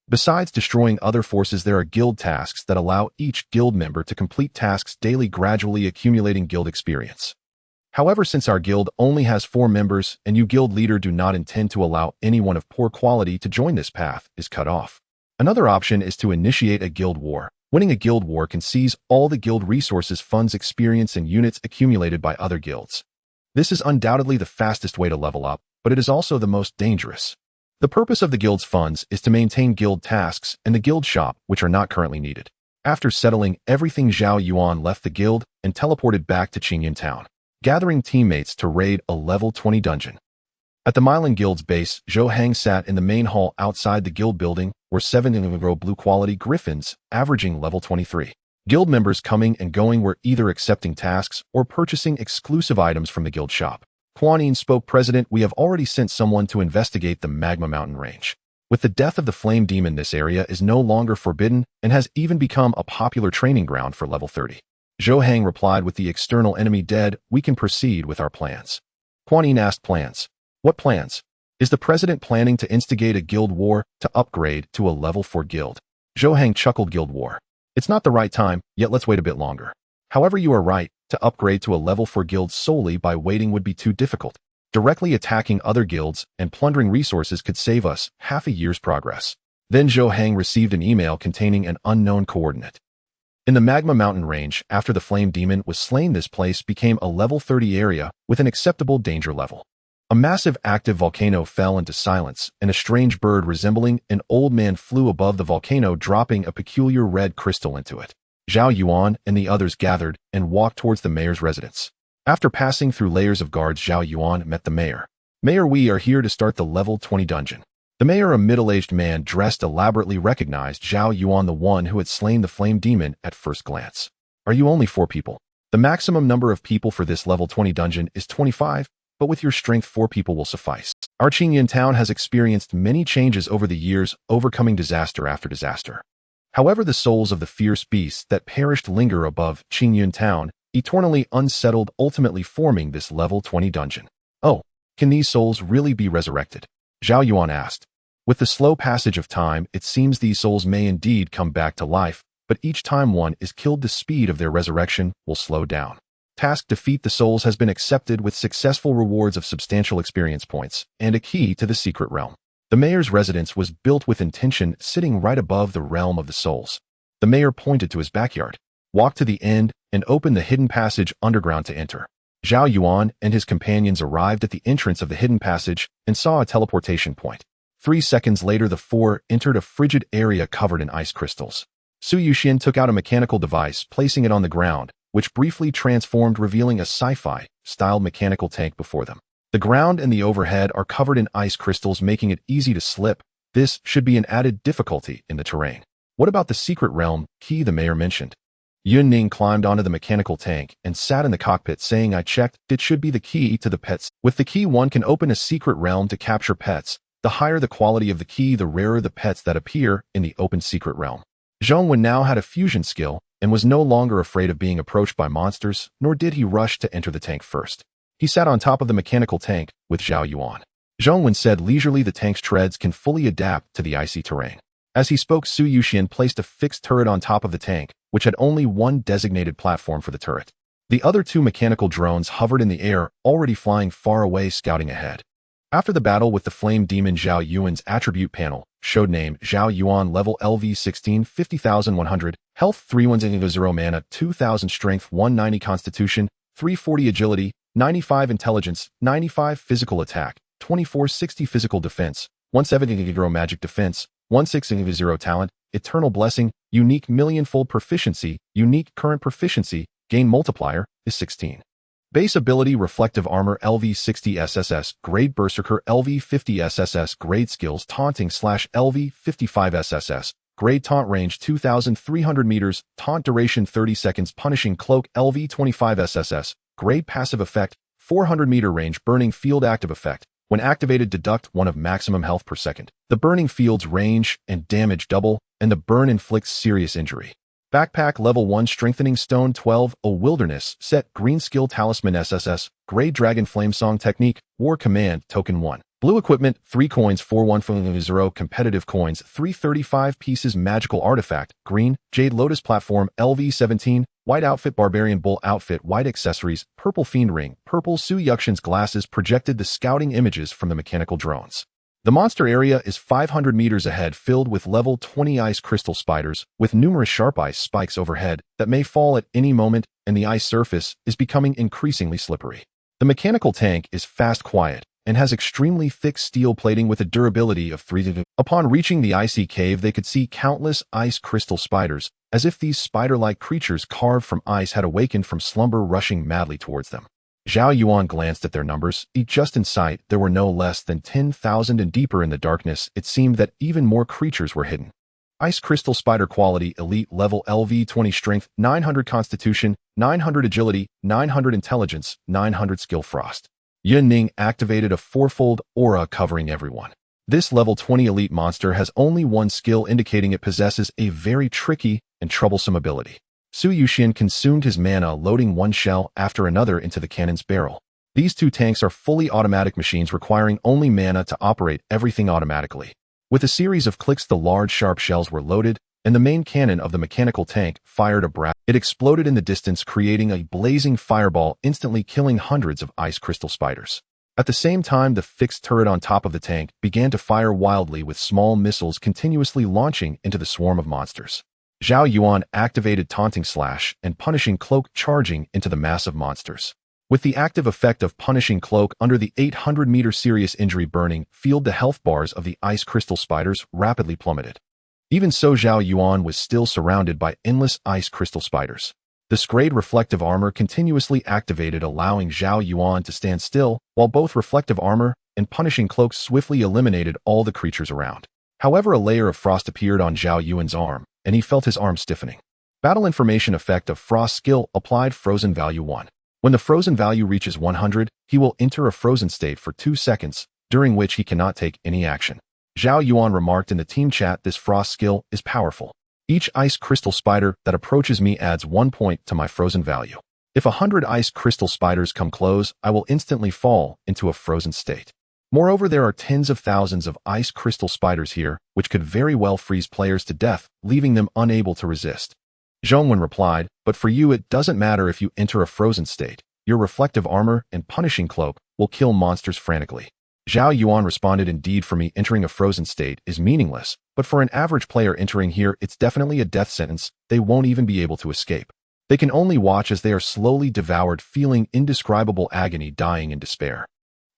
Besides destroying other forces, there are guild tasks that allow each guild member to complete tasks daily, gradually accumulating guild experience. However, since our guild only has 4 members and you guild leader do not intend to allow anyone of poor quality to join, this path is cut off. Another option is to initiate a guild war. Winning a guild war can seize all the guild resources, funds, experience, and units accumulated by other guilds. This is undoubtedly the fastest way to level up, but it is also the most dangerous. The purpose of the guild's funds is to maintain guild tasks and the guild shop, which are not currently needed. After settling everything, Zhao Yuan left the guild and teleported back to Qingyun Town, gathering teammates to raid a level 20 dungeon. At the Milan Guild's base, Zhou Hang sat in the main hall outside the guild building, where 7 blue-quality griffins, averaging level 23. Guild members coming and going were either accepting tasks or purchasing exclusive items from the guild shop. Kuan Yin spoke. "President, we have already sent someone to investigate the Magma Mountain range. With the death of the Flame Demon, this area is no longer forbidden and has even become a popular training ground for level 30. Zhou Hang replied, "With the external enemy dead, we can proceed with our plans." Kuan Yin asked, "Plans? What plans? Is the president planning to instigate a guild war to upgrade to a level 4 guild?" Zhou Hang chuckled, "Guild war? It's not the right time, yet let's wait a bit longer. However, you are right. To upgrade to a level 4 guild solely by waiting would be too difficult. Directly attacking other guilds and plundering resources could save us half a year's progress." Then Zhou Hang received an email containing an unknown coordinate. In the Magma Mountain range, after the Flame Demon was slain, this place became a level 30 area with an acceptable danger level. A massive active volcano fell into silence, and a strange bird resembling an old man flew above the volcano, dropping a peculiar red crystal into it. Zhao Yuan and the others gathered and walked towards the mayor's residence. After passing through layers of guards, Zhao Yuan met the mayor. "Mayor, we are here to start the level 20 dungeon." The mayor, a middle-aged man dressed elaborately, recognized Zhao Yuan, the one who had slain the Flame Demon, at first glance. "Are you only 4 people? The maximum number of people for this level 20 dungeon is 25, but with your strength 4 people will suffice. Our Qingyun town has experienced many changes over the years, overcoming disaster after disaster. However, the souls of the fierce beasts that perished linger above Qingyun town, eternally unsettled, ultimately forming this level 20 dungeon." "Oh, can these souls really be resurrected?" Zhao Yuan asked. "With the slow passage of time, it seems these souls may indeed come back to life, but each time one is killed, the speed of their resurrection will slow down. Task: defeat the souls has been accepted with successful rewards of substantial experience points and a key to the secret realm." The mayor's residence was built with intention, sitting right above the realm of the souls. The mayor pointed to his backyard. "Walk to the end and open the hidden passage underground to enter." Zhao Yuan and his companions arrived at the entrance of the hidden passage and saw a teleportation point. 3 seconds later, the 4 entered a frigid area covered in ice crystals. Su Yuxian took out a mechanical device, placing it on the ground, which briefly transformed, revealing a sci-fi-style mechanical tank before them. The ground and the overhead are covered in ice crystals, making it easy to slip. This should be an added difficulty in the terrain. "What about the secret realm key the mayor mentioned?" Yun Ning climbed onto the mechanical tank and sat in the cockpit, saying, "I checked. It should be the key to the pets. With the key, one can open a secret realm to capture pets. The higher the quality of the key, the rarer the pets that appear in the open secret realm." Zhong Wen now had a fusion skill and was no longer afraid of being approached by monsters, nor did he rush to enter the tank first. He sat on top of the mechanical tank with Zhao Yuan. Zhao Yuan said leisurely the tank's treads can fully adapt to the icy terrain. As he spoke, Su Yuxian placed a fixed turret on top of the tank, which had only one designated platform for the turret. The other two mechanical drones hovered in the air, already flying far away, scouting ahead. After the battle with the flame demon, Zhao Yuan's attribute panel showed name Zhao Yuan, level LV16, 50,100, health 3100, mana 2,000, strength 190, constitution 340, agility 95, intelligence 95, physical attack 2460, physical defense 170, magic defense 1600, talent eternal blessing, unique millionfold proficiency, unique current proficiency, gain multiplier is 16. Base ability reflective armor LV60 SSS, grade berserker LV50 SSS, grade skills taunting / LV55 SSS, grade taunt range 2,300 meters, taunt duration 30 seconds, punishing cloak LV25 SSS, grade passive effect 400 meter range, burning field active effect. When activated, deduct 1 of maximum health per second. The burning field's range and damage double, and the burn inflicts serious injury. Backpack level 1 strengthening stone 12, a wilderness set, green skill talisman SSS, grade dragon flame song technique, war command token 1. Blue equipment 3 coins 4100, competitive coins 335 pieces, magical artifact green, jade lotus platform LV17, white outfit barbarian bull outfit, white accessories, purple fiend ring, purple Su Yuxian's glasses projected the scouting images from the mechanical drones. The monster area is 500 meters ahead, filled with level 20 ice crystal spiders, with numerous sharp ice spikes overhead that may fall at any moment, and the ice surface is becoming increasingly slippery. The mechanical tank is fast quiet and has extremely thick steel plating with a durability of 3. Upon reaching the icy cave, they could see countless ice crystal spiders, as if these spider-like creatures carved from ice had awakened from slumber, rushing madly towards them. Zhao Yuan glanced at their numbers. Just in sight, there were no less than 10,000, and deeper in the darkness, it seemed that even more creatures were hidden. Ice crystal spider quality elite, level LV20, strength 900, constitution 900, agility 900, intelligence 900, skill frost. Yun Ning activated a fourfold aura covering everyone. This level 20 elite monster has only one skill, indicating it possesses a very tricky and troublesome ability. Su Yuxian consumed his mana, loading one shell after another into the cannon's barrel. These two tanks are fully automatic machines requiring only mana to operate everything automatically. With a series of clicks, the large sharp shells were loaded, and the main cannon of the mechanical tank fired a blast. It exploded in the distance, creating a blazing fireball, instantly killing hundreds of ice crystal spiders. At the same time, the fixed turret on top of the tank began to fire wildly, with small missiles continuously launching into the swarm of monsters. Zhao Yuan activated taunting slash and punishing cloak, charging into the mass of monsters. With the active effect of punishing cloak under the 800-meter serious injury burning field, the health bars of the ice crystal spiders rapidly plummeted. Even so, Zhao Yuan was still surrounded by endless ice crystal spiders. The scrayed reflective armor continuously activated, allowing Zhao Yuan to stand still, while both reflective armor and punishing cloak swiftly eliminated all the creatures around. However, a layer of frost appeared on Zhao Yuan's arm, and he felt his arm stiffening. Battle information effect of frost skill applied, frozen value 1. When the frozen value reaches 100, he will enter a frozen state for 2 seconds, during which he cannot take any action. Zhao Yuan remarked in the team chat, "This frost skill is powerful. Each ice crystal spider that approaches me adds 1 point to my frozen value. If 100 ice crystal spiders come close, I will instantly fall into a frozen state. Moreover, there are tens of thousands of ice crystal spiders here, which could very well freeze players to death, leaving them unable to resist." Zhao Yuan replied, "But for you, it doesn't matter if you enter a frozen state. Your reflective armor and punishing cloak will kill monsters frantically." Zhao Yuan responded, "Indeed, for me, entering a frozen state is meaningless, but for an average player entering here, it's definitely a death sentence. They won't even be able to escape. They can only watch as they are slowly devoured, feeling indescribable agony, dying in despair."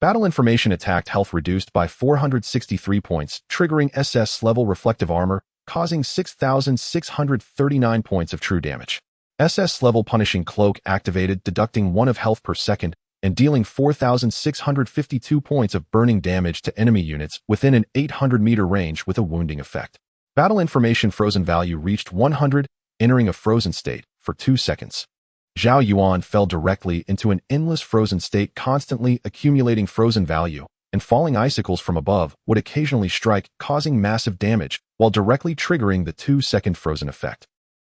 Battle information attacked health reduced by 463 points, triggering SS level reflective armor, causing 6,639 points of true damage. SS level punishing cloak activated, deducting 1 of health per second, and dealing 4,652 points of burning damage to enemy units within an 800-meter range with a wounding effect. Battle information frozen value reached 100, entering a frozen state for 2 seconds. Zhao Yuan fell directly into an endless frozen state, constantly accumulating frozen value, and falling icicles from above would occasionally strike, causing massive damage, while directly triggering the 2-second frozen effect.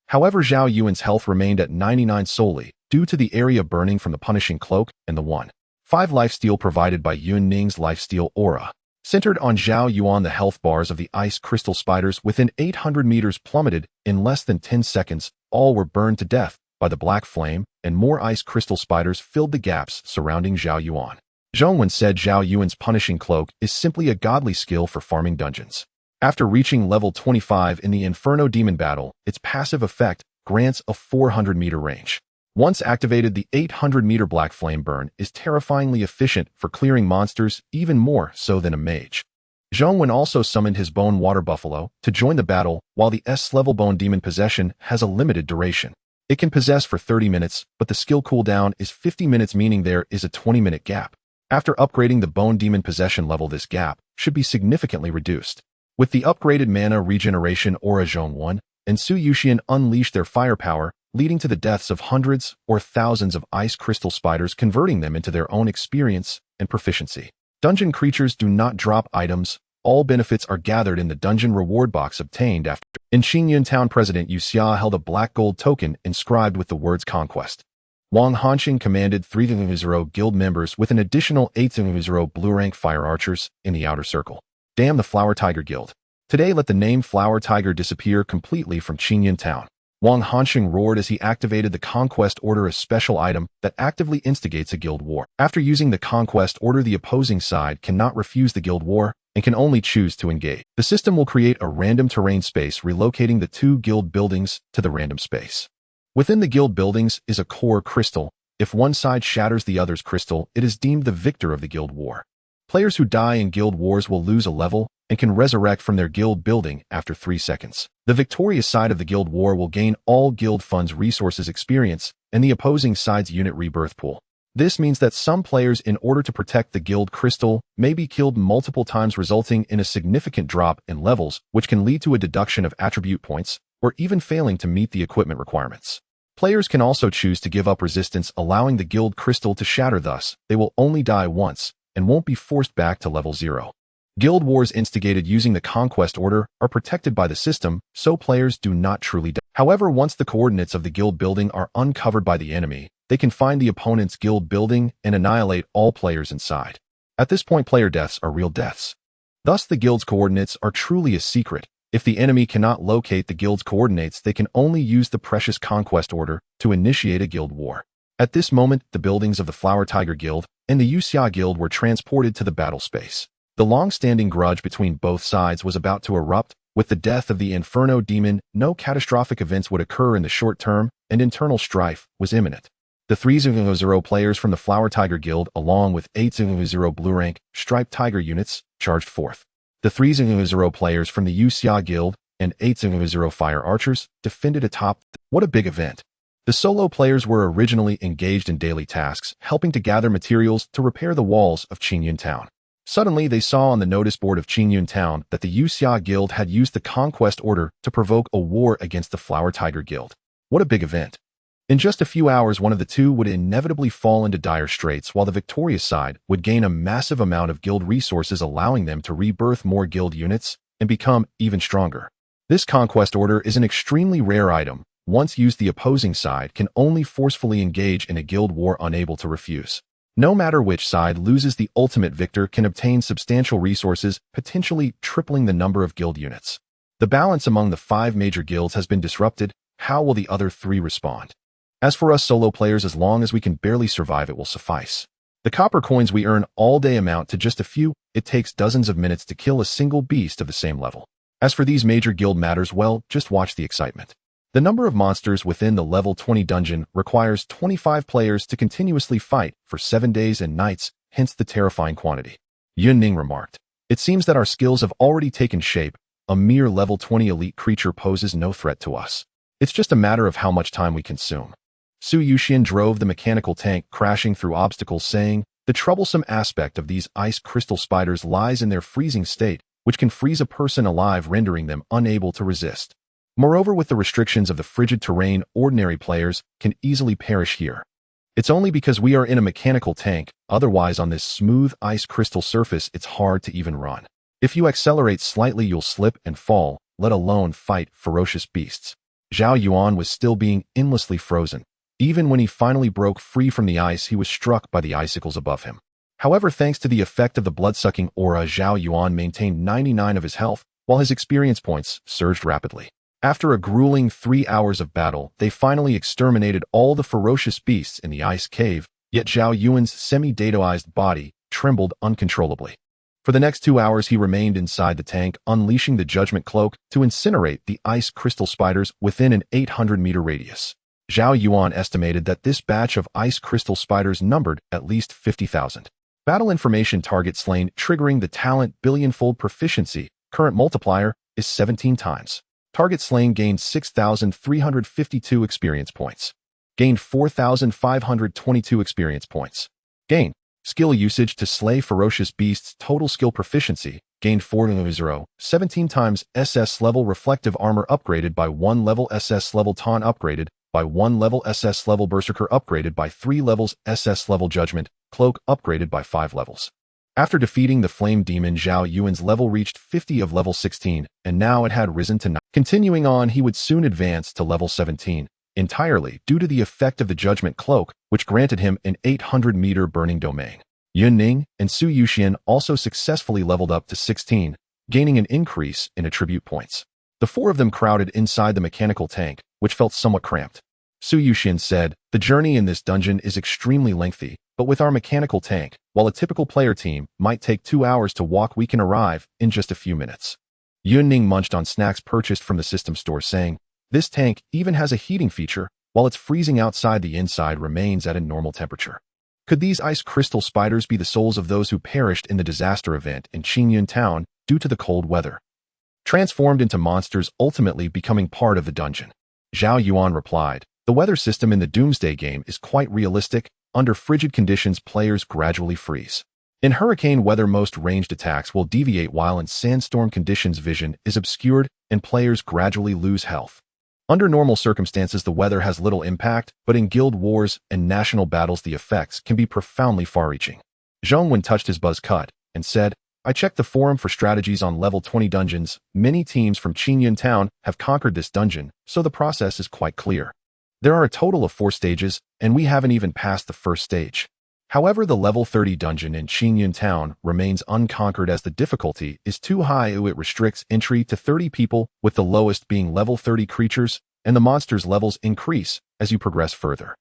However, Zhao Yuan's health remained at 99 solely, due to the area burning from the punishing cloak and the 1/5 lifesteal provided by Yun Ning's lifesteal aura. Centered on Zhao Yuan, the health bars of the ice crystal spiders within 800 meters plummeted in less than 10 seconds. All were burned to death by the black flame, and more ice crystal spiders filled the gaps surrounding Zhao Yuan. Zhao Yuan said Zhao Yuan's punishing cloak is simply a godly skill for farming dungeons. After reaching level 25 in the Inferno Demon battle, its passive effect grants a 400-meter range. Once activated, the 800-meter black flame burn is terrifyingly efficient for clearing monsters, even more so than a mage. Zhao Yuan also summoned his Bone Water Buffalo to join the battle, while the S-level Bone Demon possession has a limited duration. It can possess for 30 minutes, but the skill cooldown is 50 minutes, meaning there is a 20-minute gap. After upgrading the Bone Demon possession level, this gap should be significantly reduced. With the upgraded mana regeneration aura, Zhao Yuan and Su Yuxian unleashed their firepower, leading to the deaths of hundreds or thousands of ice crystal spiders, converting them into their own experience and proficiency. Dungeon creatures do not drop items. All benefits are gathered in the dungeon reward box obtained after. In Qingyun Town, President Yu Xia held a black gold token inscribed with the words Conquest. Wang Hanxing commanded 300 guild members with an additional 800 blue-rank fire archers in the outer circle. Damn the Flower Tiger Guild. Today let the name Flower Tiger disappear completely from Qingyun Town. Wang Hanxing roared as he activated the Conquest Order, a special item that actively instigates a guild war. After using the Conquest Order, the opposing side cannot refuse the guild war and can only choose to engage. The system will create a random terrain space, relocating the two guild buildings to the random space. Within the guild buildings is a core crystal. If one side shatters the other's crystal, it is deemed the victor of the guild war. Players who die in guild wars will lose a level and can resurrect from their guild building after 3 seconds. The victorious side of the guild war will gain all guild funds, resources, experience, and the opposing side's unit rebirth pool. This means that some players, in order to protect the guild crystal, may be killed multiple times, resulting in a significant drop in levels, which can lead to a deduction of attribute points, or even failing to meet the equipment requirements. Players can also choose to give up resistance, allowing the guild crystal to shatter. Thus, they will only die once and won't be forced back to level 0. Guild wars instigated using the Conquest Order are protected by the system, so players do not truly die. However, once the coordinates of the guild building are uncovered by the enemy, they can find the opponent's guild building and annihilate all players inside. At this point, player deaths are real deaths. Thus, the guild's coordinates are truly a secret. If the enemy cannot locate the guild's coordinates, they can only use the precious Conquest Order to initiate a guild war. At this moment, the buildings of the Flower Tiger Guild and the Yuxia Guild were transported to the battle space. The long-standing grudge between both sides was about to erupt. With the death of the Inferno Demon, no catastrophic events would occur in the short term, and internal strife was imminent. The 300 players from the Flower Tiger Guild, along with 800 blue-rank striped tiger units, charged forth. The 300 players from the Yuxia Guild and 800 fire archers defended atop. What a big event! The solo players were originally engaged in daily tasks, helping to gather materials to repair the walls of Qingyun Town. Suddenly, they saw on the notice board of Qingyun Town that the Yuxia Guild had used the Conquest Order to provoke a war against the Flower Tiger Guild. What a big event! In just a few hours, one of the two would inevitably fall into dire straits, while the victorious side would gain a massive amount of guild resources, allowing them to rebirth more guild units and become even stronger. This Conquest Order is an extremely rare item. Once used, the opposing side can only forcefully engage in a guild war, unable to refuse. No matter which side loses, the ultimate victor can obtain substantial resources, potentially tripling the number of guild units. The balance among the 5 major guilds has been disrupted. How will the other 3 respond? As for us solo players, as long as we can barely survive, it will suffice. The copper coins we earn all day amount to just a few. It takes dozens of minutes to kill a single beast of the same level. As for these major guild matters, well, just watch the excitement. The number of monsters within the level 20 dungeon requires 25 players to continuously fight for 7 days and nights, hence the terrifying quantity. Yun Ning remarked, "It seems that our skills have already taken shape. A mere level 20 elite creature poses no threat to us. It's just a matter of how much time we consume." Su Yuxian drove the mechanical tank, crashing through obstacles, saying, "The troublesome aspect of these ice crystal spiders lies in their freezing state, which can freeze a person alive, rendering them unable to resist. Moreover, with the restrictions of the frigid terrain, ordinary players can easily perish here. It's only because we are in a mechanical tank. Otherwise, on this smooth ice crystal surface, it's hard to even run. If you accelerate slightly, you'll slip and fall, let alone fight ferocious beasts." Zhao Yuan was still being endlessly frozen. Even when he finally broke free from the ice, he was struck by the icicles above him. However, thanks to the effect of the blood-sucking aura, Zhao Yuan maintained 99 of his health, while his experience points surged rapidly. After a grueling 3 hours of battle, they finally exterminated all the ferocious beasts in the ice cave, yet Zhao Yuan's semi-datoized body trembled uncontrollably. For the next 2 hours, he remained inside the tank, unleashing the Judgment Cloak to incinerate the ice crystal spiders within an 800-meter radius. Zhao Yuan estimated that this batch of ice crystal spiders numbered at least 50,000. Battle information: target slain, triggering the talent billionfold proficiency. Current multiplier is 17 times. Target slain gained 6,352 experience points. Gained 4,522 experience points. Gain. Skill usage to slay ferocious beasts. Total skill proficiency. Gained 4.0. 17 times. SS level reflective armor upgraded by 1 level. SS level taunt upgraded by 1 level. SS level berserker upgraded by 3 levels. SS level judgment cloak upgraded by 5 levels. After defeating the flame demon, Zhao Yuan's level reached 50 of level 16, and now it had risen to 9. Continuing on, he would soon advance to level 17, entirely due to the effect of the Judgment Cloak, which granted him an 800-meter burning domain. Yun Ning and Su Yuxian also successfully leveled up to 16, gaining an increase in attribute points. The 4 of them crowded inside the mechanical tank, which felt somewhat cramped. Su Yuxian said, "The journey in this dungeon is extremely lengthy, but with our mechanical tank, while a typical player team might take 2 hours to walk, we can arrive in just a few minutes." Yun Ning munched on snacks purchased from the system store, saying, "This tank even has a heating feature. While it's freezing outside, the inside remains at a normal temperature." Could these ice crystal spiders be the souls of those who perished in the disaster event in Qingyun Town due to the cold weather? Transformed into monsters, ultimately becoming part of the dungeon. Zhao Yuan replied, "The weather system in the Doomsday game is quite realistic. Under frigid conditions, players gradually freeze. In hurricane weather, most ranged attacks will deviate, while in sandstorm conditions, vision is obscured and players gradually lose health. Under normal circumstances, the weather has little impact, but in guild wars and national battles, the effects can be profoundly far-reaching." Zhong Wen touched his buzz cut and said, "I checked the forum for strategies on level 20 dungeons. Many teams from Qingyun Town have conquered this dungeon, so the process is quite clear. There are a total of 4 stages, and we haven't even passed the first stage. However, the level 30 dungeon in Qingyun Town remains unconquered as the difficulty is too high. It restricts entry to 30 people, with the lowest being level 30 creatures, and the monsters' levels increase as you progress further."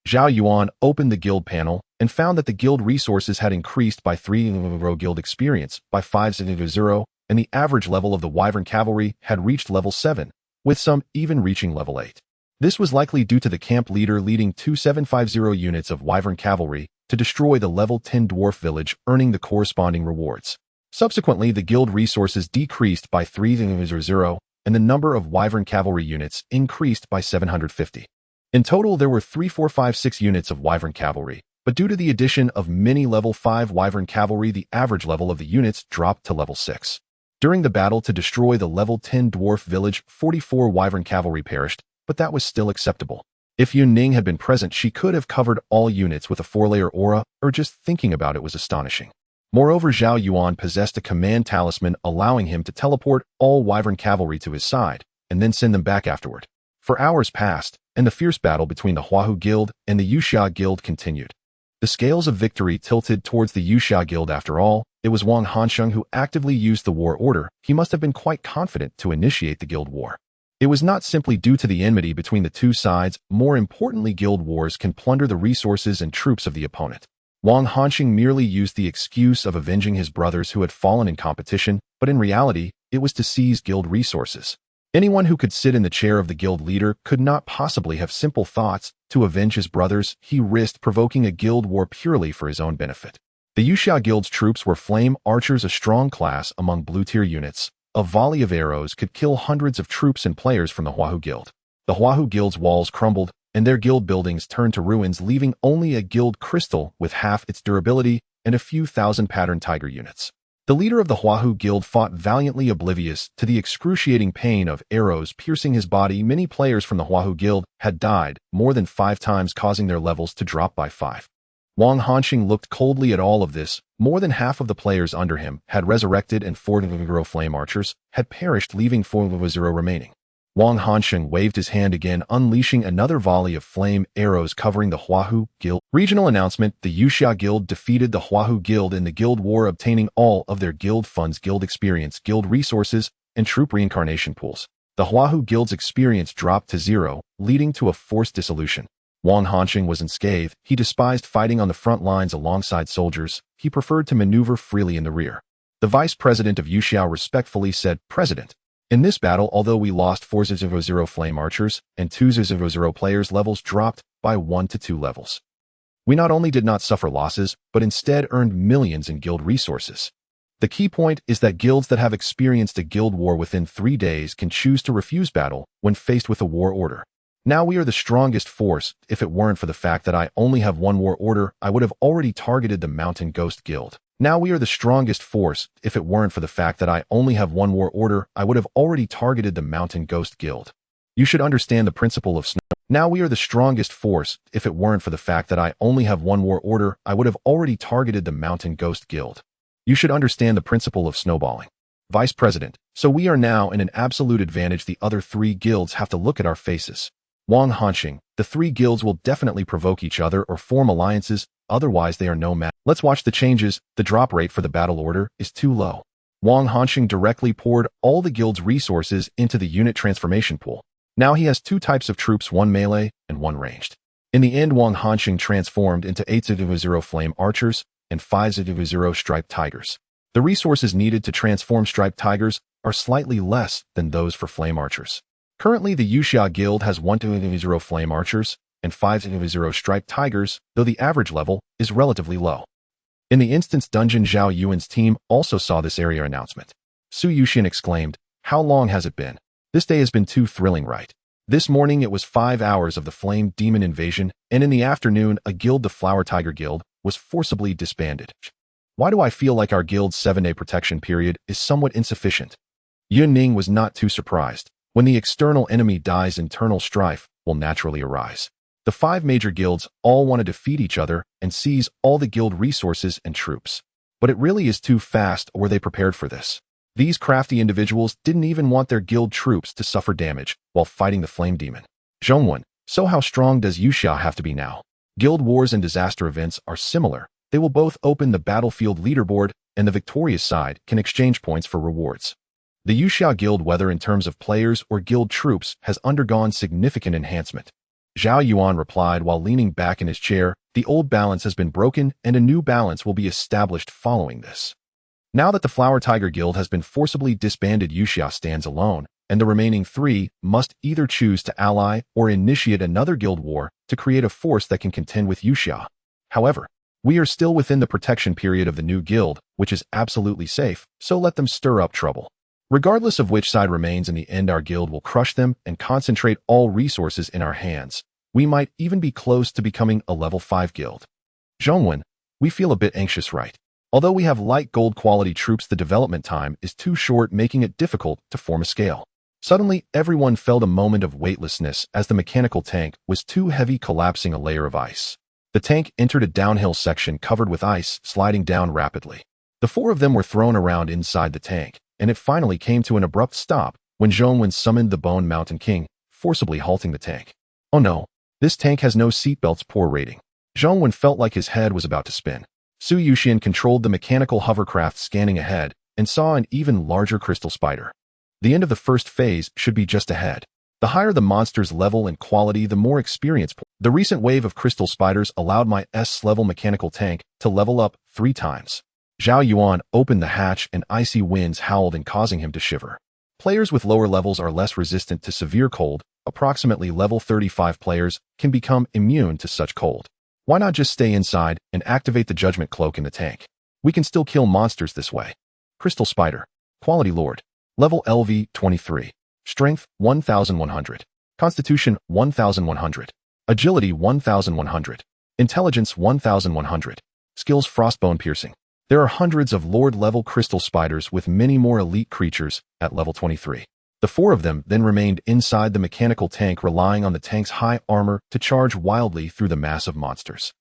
Zhao Yuan opened the guild panel and found that the guild resources had increased by 3, guild experience by 5.0, and the average level of the Wyvern Cavalry had reached level 7, with some even reaching level 8. This was likely due to the camp leader leading 2750 units of Wyvern Cavalry to destroy the level 10 dwarf village, earning the corresponding rewards. Subsequently, the guild resources decreased by 3.0, and the number of Wyvern Cavalry units increased by 750. In total, there were 3456 units of Wyvern Cavalry, but due to the addition of many level 5 Wyvern Cavalry, the average level of the units dropped to level 6. During the battle to destroy the level 10 dwarf village, 44 Wyvern Cavalry perished, but that was still acceptable. If Yun Ning had been present, she could have covered all units with a 4-layer aura, or just thinking about it was astonishing. Moreover, Zhao Yuan possessed a command talisman allowing him to teleport all Wyvern Cavalry to his side, and then send them back afterward. For hours passed, and the fierce battle between the Huahu Guild and the Yuxia Guild continued. The scales of victory tilted towards the Yuxia Guild. After all, it was Wang Hansheng who actively used the war order. He must have been quite confident to initiate the guild war. It was not simply due to the enmity between the two sides. More importantly, guild wars can plunder the resources and troops of the opponent. Wang Hansheng merely used the excuse of avenging his brothers who had fallen in competition, but in reality, it was to seize guild resources. Anyone who could sit in the chair of the guild leader could not possibly have simple thoughts to avenge his brothers. He risked provoking a guild war purely for his own benefit. The Yuxia Guild's troops were flame archers, a strong class among blue-tier units. A volley of arrows could kill hundreds of troops and players from the Huahu Guild. The Huahu Guild's walls crumbled, and their guild buildings turned to ruins, leaving only a guild crystal with half its durability and a few thousand pattern tiger units. The leader of the Huahu Guild fought valiantly, oblivious to the excruciating pain of arrows piercing his body. Many players from the Huahu Guild had died more than 5 times, causing their levels to drop by 5. Wang Hansheng looked coldly at all of this. More than half of the players under him had resurrected, and 4 flame archers had perished, leaving 4 remaining. Wang Hansheng waved his hand again, unleashing another volley of flame arrows covering the Huahu Guild. Regional announcement: the Yuxia Guild defeated the Huahu Guild in the Guild War, obtaining all of their guild funds, guild experience, guild resources, and troop reincarnation pools. The Huahu Guild's experience dropped to 0, leading to a forced dissolution. Wang Hansheng was unscathed. He despised fighting on the front lines alongside soldiers. He preferred to maneuver freely in the rear. The vice president of Yuxiao respectfully said, "President, in this battle, although we lost 400 flame archers and 200 players, levels dropped by 1 to 2 levels. We not only did not suffer losses, but instead earned millions in guild resources. The key point is that guilds that have experienced a guild war within 3 days can choose to refuse battle when faced with a war order. Now we are the strongest force. If it weren't for the fact that I only have one war order, I would have already targeted the Mountain Ghost Guild. Now we are the strongest force. If it weren't for the fact that I only have one war order, I would have already targeted the Mountain Ghost Guild. You should understand the principle of snow. Now we are the strongest force. If it weren't for the fact that I only have one war order, I would have already targeted the Mountain Ghost Guild. You should understand the principle of snowballing. Vice President, so we are now in an absolute advantage. The other 3 guilds have to look at our faces. Wang Hansheng, the 3 guilds will definitely provoke each other or form alliances, otherwise they are no match. Let's watch the changes. The drop rate for the battle order is too low. Wang Hansheng directly poured all the guild's resources into the unit transformation pool. Now he has 2 types of troops, 1 melee and 1 ranged. In the end, Wang Hansheng transformed into 800 flame archers and 500 striped tigers. The resources needed to transform striped tigers are slightly less than those for flame archers. Currently, the Yuxia Guild has 100 flame archers and 500 striped tigers, though the average level is relatively low. In the instance dungeon, Zhao Yuan's team also saw this area announcement. Su Yuxian exclaimed, "How long has it been? This day has been too thrilling, right? This morning it was 5 hours of the Flame Demon invasion, and in the afternoon a guild, the Flower Tiger Guild, was forcibly disbanded. Why do I feel like our guild's 7-day protection period is somewhat insufficient?" Yun Ning was not too surprised. When the external enemy dies, internal strife will naturally arise. The 5 major guilds all want to defeat each other and seize all the guild resources and troops. But it really is too fast, or were they prepared for this? These crafty individuals didn't even want their guild troops to suffer damage while fighting the Flame Demon. Zhongwen, so how strong does Yuxia have to be now? Guild wars and disaster events are similar. They will both open the battlefield leaderboard, and the victorious side can exchange points for rewards. The Yuxia Guild, whether in terms of players or guild troops, has undergone significant enhancement. Zhao Yuan replied while leaning back in his chair, "The old balance has been broken and a new balance will be established following this." Now that the Flower Tiger Guild has been forcibly disbanded, Yuxia stands alone, and the remaining 3 must either choose to ally or initiate another guild war to create a force that can contend with Yuxia. However, we are still within the protection period of the new guild, which is absolutely safe, so let them stir up trouble. Regardless of which side remains, in the end our guild will crush them and concentrate all resources in our hands. We might even be close to becoming a level 5 guild. Zhongwen, we feel a bit anxious, right? Although we have light gold quality troops, the development time is too short, making it difficult to form a scale. Suddenly, everyone felt a moment of weightlessness as the mechanical tank was too heavy, collapsing a layer of ice. The tank entered a downhill section covered with ice, sliding down rapidly. The 4 of them were thrown around inside the tank, and it finally came to an abrupt stop when Zhongwen summoned the Bone Mountain King, forcibly halting the tank. Oh no, this tank has no seatbelts, poor rating. Zhongwen felt like his head was about to spin. Su Yuxian controlled the mechanical hovercraft, scanning ahead, and saw an even larger crystal spider. The end of the first phase should be just ahead. The higher the monster's level and quality, the more experience. The recent wave of crystal spiders allowed my S-level mechanical tank to level up 3 times. Zhao Yuan opened the hatch and icy winds howled and causing him to shiver. Players with lower levels are less resistant to severe cold. Approximately level 35 players can become immune to such cold. Why not just stay inside and activate the judgment cloak in the tank? We can still kill monsters this way. Crystal Spider. Quality Lord. Level LV 23. Strength 1100. Constitution 1100. Agility 1100. Intelligence 1100. Skills Frostbone Piercing. There are hundreds of Lord-level crystal spiders with many more elite creatures at level 23. The 4 of them then remained inside the mechanical tank, relying on the tank's high armor to charge wildly through the mass of monsters.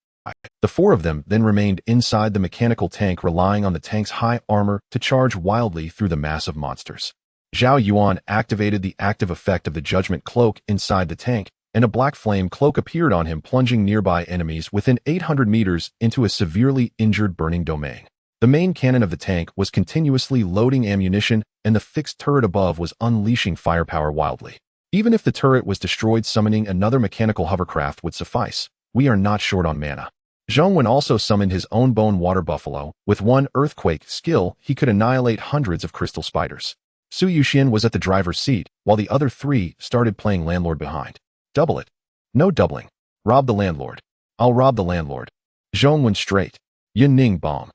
The 4 of them then remained inside the mechanical tank, relying on the tank's high armor to charge wildly through the mass of monsters. Zhao Yuan activated the active effect of the Judgment Cloak inside the tank, and a black flame cloak appeared on him, plunging nearby enemies within 800 meters into a severely injured burning domain. The main cannon of the tank was continuously loading ammunition, and the fixed turret above was unleashing firepower wildly. Even if the turret was destroyed, summoning another mechanical hovercraft would suffice. We are not short on mana. Zhao Yuan also summoned his own bone water buffalo. With one earthquake skill, he could annihilate hundreds of crystal spiders. Su Yuxian was at the driver's seat, while the other three started playing landlord behind. Double it. No doubling. Rob the landlord. I'll rob the landlord. Zhao Yuan straight. Yin Ning bomb.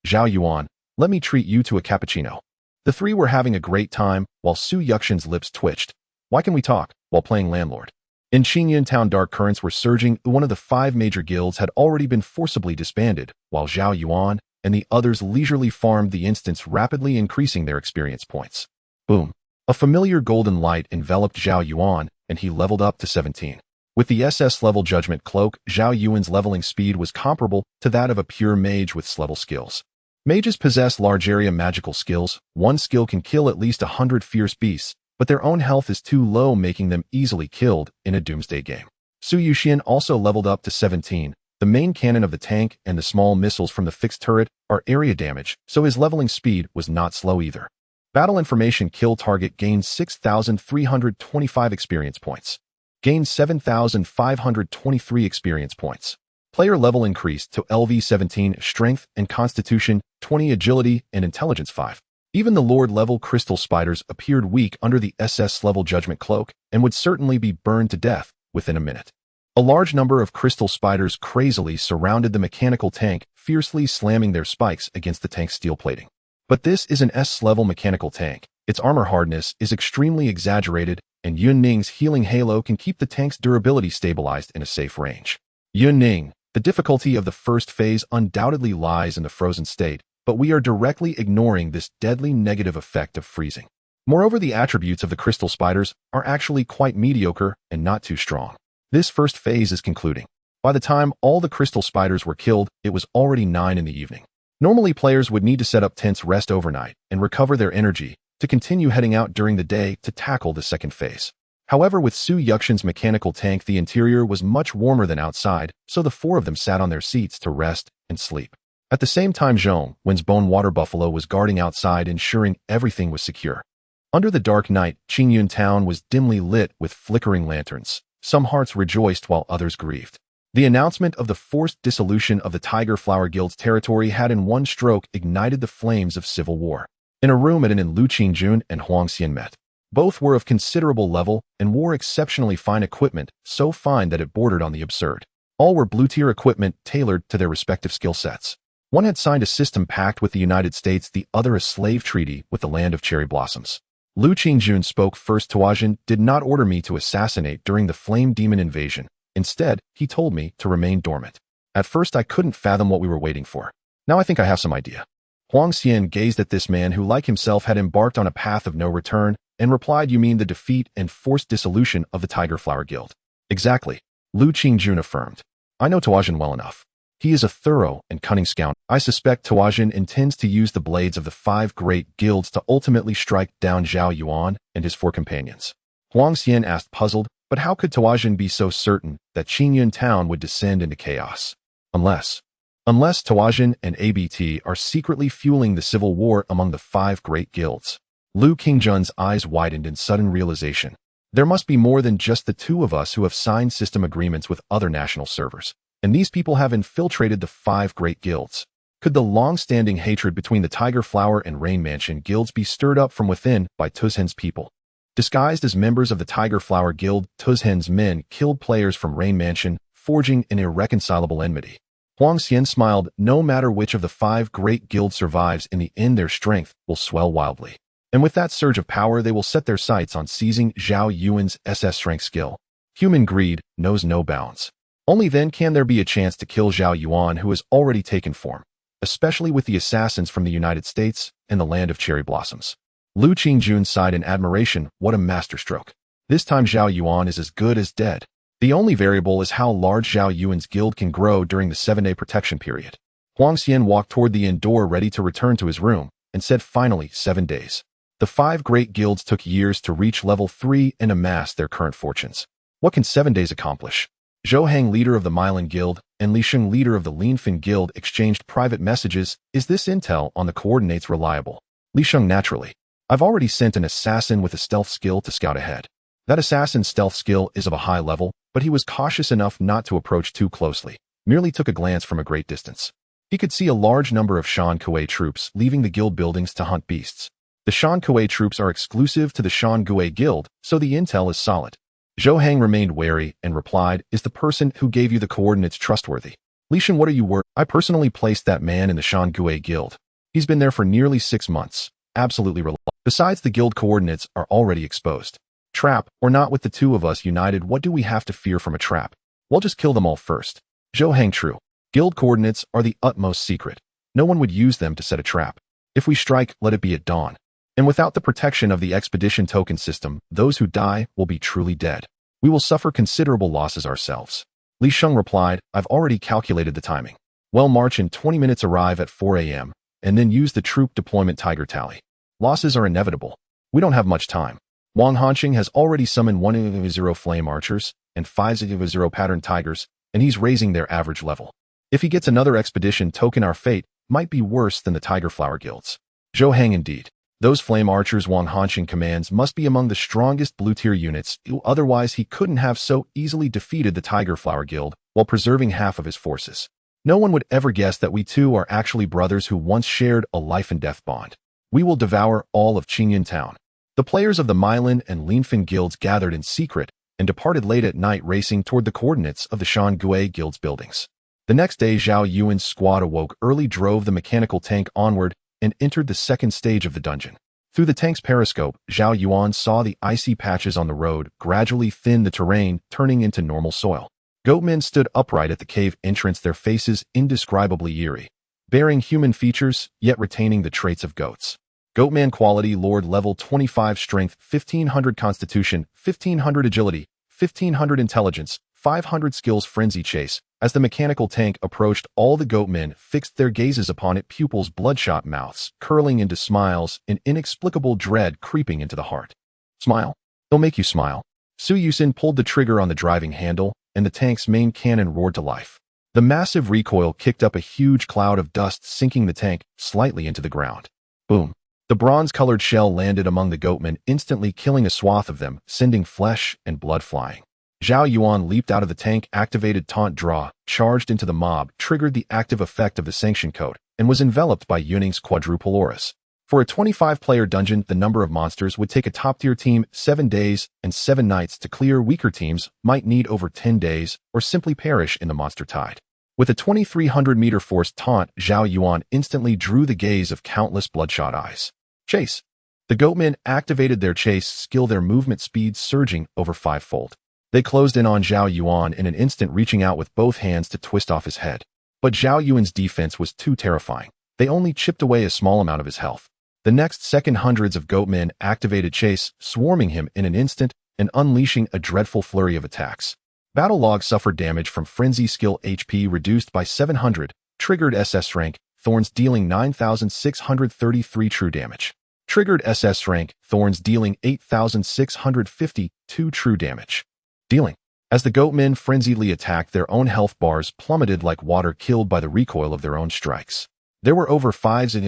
Zhao Yuan, let me treat you to a cappuccino. The three were having a great time, while Su Yuxian's lips twitched. Why can we talk, while playing landlord? In Qingyun town, dark currents were surging. One of the 5 major guilds had already been forcibly disbanded, while Zhao Yuan and the others leisurely farmed the instance, rapidly increasing their experience points. Boom. A familiar golden light enveloped Zhao Yuan, and he leveled up to 17. With the SS level Judgment Cloak, Zhao Yuan's leveling speed was comparable to that of a pure mage with S-level skills. Mages possess large area magical skills. One skill can kill at least 100 fierce beasts, but their own health is too low, making them easily killed in a doomsday game. Su Yuxian also leveled up to 17. The main cannon of the tank and the small missiles from the fixed turret are area damage, so his leveling speed was not slow either. Battle information: kill target, gained 6,325 experience points. Gained 7,523 experience points. Player level increased to LV 17, strength and constitution 20, agility and intelligence 5. Even the Lord level crystal spiders appeared weak under the SS level Judgment Cloak and would certainly be burned to death within a minute. A large number of crystal spiders crazily surrounded the mechanical tank, fiercely slamming their spikes against the tank's steel plating. But this is an S-level mechanical tank. Its armor hardness is extremely exaggerated, and Yun Ning's healing halo can keep the tank's durability stabilized in a safe range. Yun Ning, the difficulty of the first phase undoubtedly lies in the frozen state, but we are directly ignoring this deadly negative effect of freezing. Moreover, the attributes of the crystal spiders are actually quite mediocre and not too strong. This first phase is concluding. By the time all the crystal spiders were killed, it was already 9 in the evening. Normally, players would need to set up tents, rest overnight, and recover their energy to continue heading out during the day to tackle the second phase. However, with Su Yuxian's mechanical tank, the interior was much warmer than outside, so the 4 of them sat on their seats to rest and sleep. At the same time, Zhao Yuan's bone water buffalo was guarding outside, ensuring everything was secure. Under the dark night, Qingyun town was dimly lit with flickering lanterns. Some hearts rejoiced while others grieved. The announcement of the forced dissolution of the Tiger Flower Guild's territory had in one stroke ignited the flames of civil war. In a room at an inn, Lu Qingjun and Huang Xian met. Both were of considerable level and wore exceptionally fine equipment, so fine that it bordered on the absurd. All were blue-tier equipment tailored to their respective skill sets. One had signed a system pact with the United States, the other a slave treaty with the land of cherry blossoms. Lu Qingjun spoke first. Tuajin did not order me to assassinate during the Flame Demon invasion. Instead, he told me to remain dormant. At first, I couldn't fathom what we were waiting for. Now I think I have some idea. Huang Xian gazed at this man who, like himself, had embarked on a path of no return and replied, "You mean the defeat and forced dissolution of the Tiger Flower Guild?" "Exactly," Lu Qingjun affirmed. "I know Tuajin well enough. He is a thorough and cunning scoundrel. I suspect Tuajin intends to use the blades of the 5 great guilds to ultimately strike down Zhao Yuan and his 4 companions." Huang Xian asked, puzzled, but how could Tuajin be so certain that Qingyun town would descend into chaos? Unless Tuajin and ABT are secretly fueling the civil war among the 5 great guilds. Lu Qingjun's eyes widened in sudden realization. There must be more than just the 2 of us who have signed system agreements with other national servers. And these people have infiltrated the 5 great guilds. Could the long-standing hatred between the Tiger Flower and Rain Mansion guilds be stirred up from within by Tuzhen's people? Disguised as members of the Tiger Flower Guild, Tuzhen's men killed players from Rain Mansion, forging an irreconcilable enmity. Huang Xian smiled. No matter which of the 5 great guilds survives, in the end their strength will swell wildly. And with that surge of power, they will set their sights on seizing Zhao Yuan's SS-Rank skill. Human greed knows no bounds. Only then can there be a chance to kill Zhao Yuan, who has already taken form, especially with the assassins from the United States and the land of cherry blossoms. Lu Qingjun sighed in admiration. What a masterstroke. This time Zhao Yuan is as good as dead. The only variable is how large Zhao Yuan's guild can grow during the 7-day protection period. Huang Xian walked toward the inn door, ready to return to his room, and said finally, 7 days. The 5 great guilds took years to reach level 3 and amass their current fortunes. What can 7 days accomplish? Zhou Hang, leader of the Milan Guild, and Li Sheng, leader of the Lianfeng Guild, exchanged private messages. Is this intel on the coordinates reliable? Li Sheng, naturally. I've already sent an assassin with a stealth skill to scout ahead. That assassin's stealth skill is of a high level, but he was cautious enough not to approach too closely, merely took a glance from a great distance. He could see a large number of Shan Kuei troops leaving the guild buildings to hunt beasts. The Shan Kuei troops are exclusive to the Shan Kuei Guild, so the intel is solid. Zhou Hang remained wary and replied, is the person who gave you the coordinates trustworthy? Li Sheng, what are you worried? I personally placed that man in the Shan Kuei Guild. He's been there for nearly 6 months. Absolutely reliable. Besides, the guild coordinates are already exposed. Trap, or not, with the two of us united, what do we have to fear from a trap? We'll just kill them all first. Zhou Hang, true. Guild coordinates are the utmost secret. No one would use them to set a trap. If we strike, let it be at dawn. And without the protection of the expedition token system, those who die will be truly dead. We will suffer considerable losses ourselves. Li Sheng replied, I've already calculated the timing. Well, march in 20 minutes, arrive at 4 a.m., and then use the troop deployment tiger tally. Losses are inevitable. We don't have much time. Wang Hanqing has already summoned 1-0 flame archers and 5-0 pattern tigers, and he's raising their average level. If he gets another expedition token, our fate might be worse than the tiger flower guilds. Zhou Hang, indeed. Those flame archers Wang Hanqing commands must be among the strongest blue-tier units, otherwise he couldn't have so easily defeated the Tiger Flower Guild while preserving half of his forces. No one would ever guess that we two are actually brothers who once shared a life-and-death bond. We will devour all of Qingyan Town. The players of the Milan and Lianfeng guilds gathered in secret and departed late at night, racing toward the coordinates of the Shan Kuei Guild's buildings. The next day, Zhao Yuan's squad awoke early, drove the mechanical tank onward, and entered the second stage of the dungeon. Through the tank's periscope, Zhao Yuan saw the icy patches on the road gradually thin the terrain, turning into normal soil. Goatmen stood upright at the cave entrance, their faces indescribably eerie, bearing human features, yet retaining the traits of goats. Goatman quality: Lord, level 25 strength, 1500 constitution, 1500 agility, 1500 intelligence, 500 skills. Frenzy chase. As the mechanical tank approached, all the goatmen fixed their gazes upon it, pupils bloodshot, mouths curling into smiles, an inexplicable dread creeping into the heart. Smile? They'll make you smile. Su Yusin pulled the trigger on the driving handle, and the tank's main cannon roared to life. The massive recoil kicked up a huge cloud of dust, sinking the tank slightly into the ground. Boom. The bronze-colored shell landed among the goatmen, instantly killing a swath of them, sending flesh and blood flying. Zhao Yuan leaped out of the tank, activated Taunt Draw, charged into the mob, triggered the active effect of the sanction code, and was enveloped by Yuning's quadruple auras. For a 25-player dungeon, the number of monsters would take a top-tier team 7 days and 7 nights to clear. Weaker teams might need over 10 days or simply perish in the monster tide. With a 2,300-meter force taunt, Zhao Yuan instantly drew the gaze of countless bloodshot eyes. Chase. The goatmen activated their chase skill, their movement speed surging over 5-fold. They closed in on Zhao Yuan in an instant, reaching out with both hands to twist off his head. But Zhao Yuan's defense was too terrifying. They only chipped away a small amount of his health. The next second, hundreds of goatmen activated chase, swarming him in an instant and unleashing a dreadful flurry of attacks. Battle Log suffered damage from Frenzy skill, HP reduced by 700, triggered SSS-Rank, Thorns dealing 9,633 true damage. Triggered SSS-Rank, Thorns dealing 8,652 true damage. Dealing. As the goatmen frenziedly attacked, their own health bars plummeted like water, killed by the recoil of their own strikes. There were over 5,000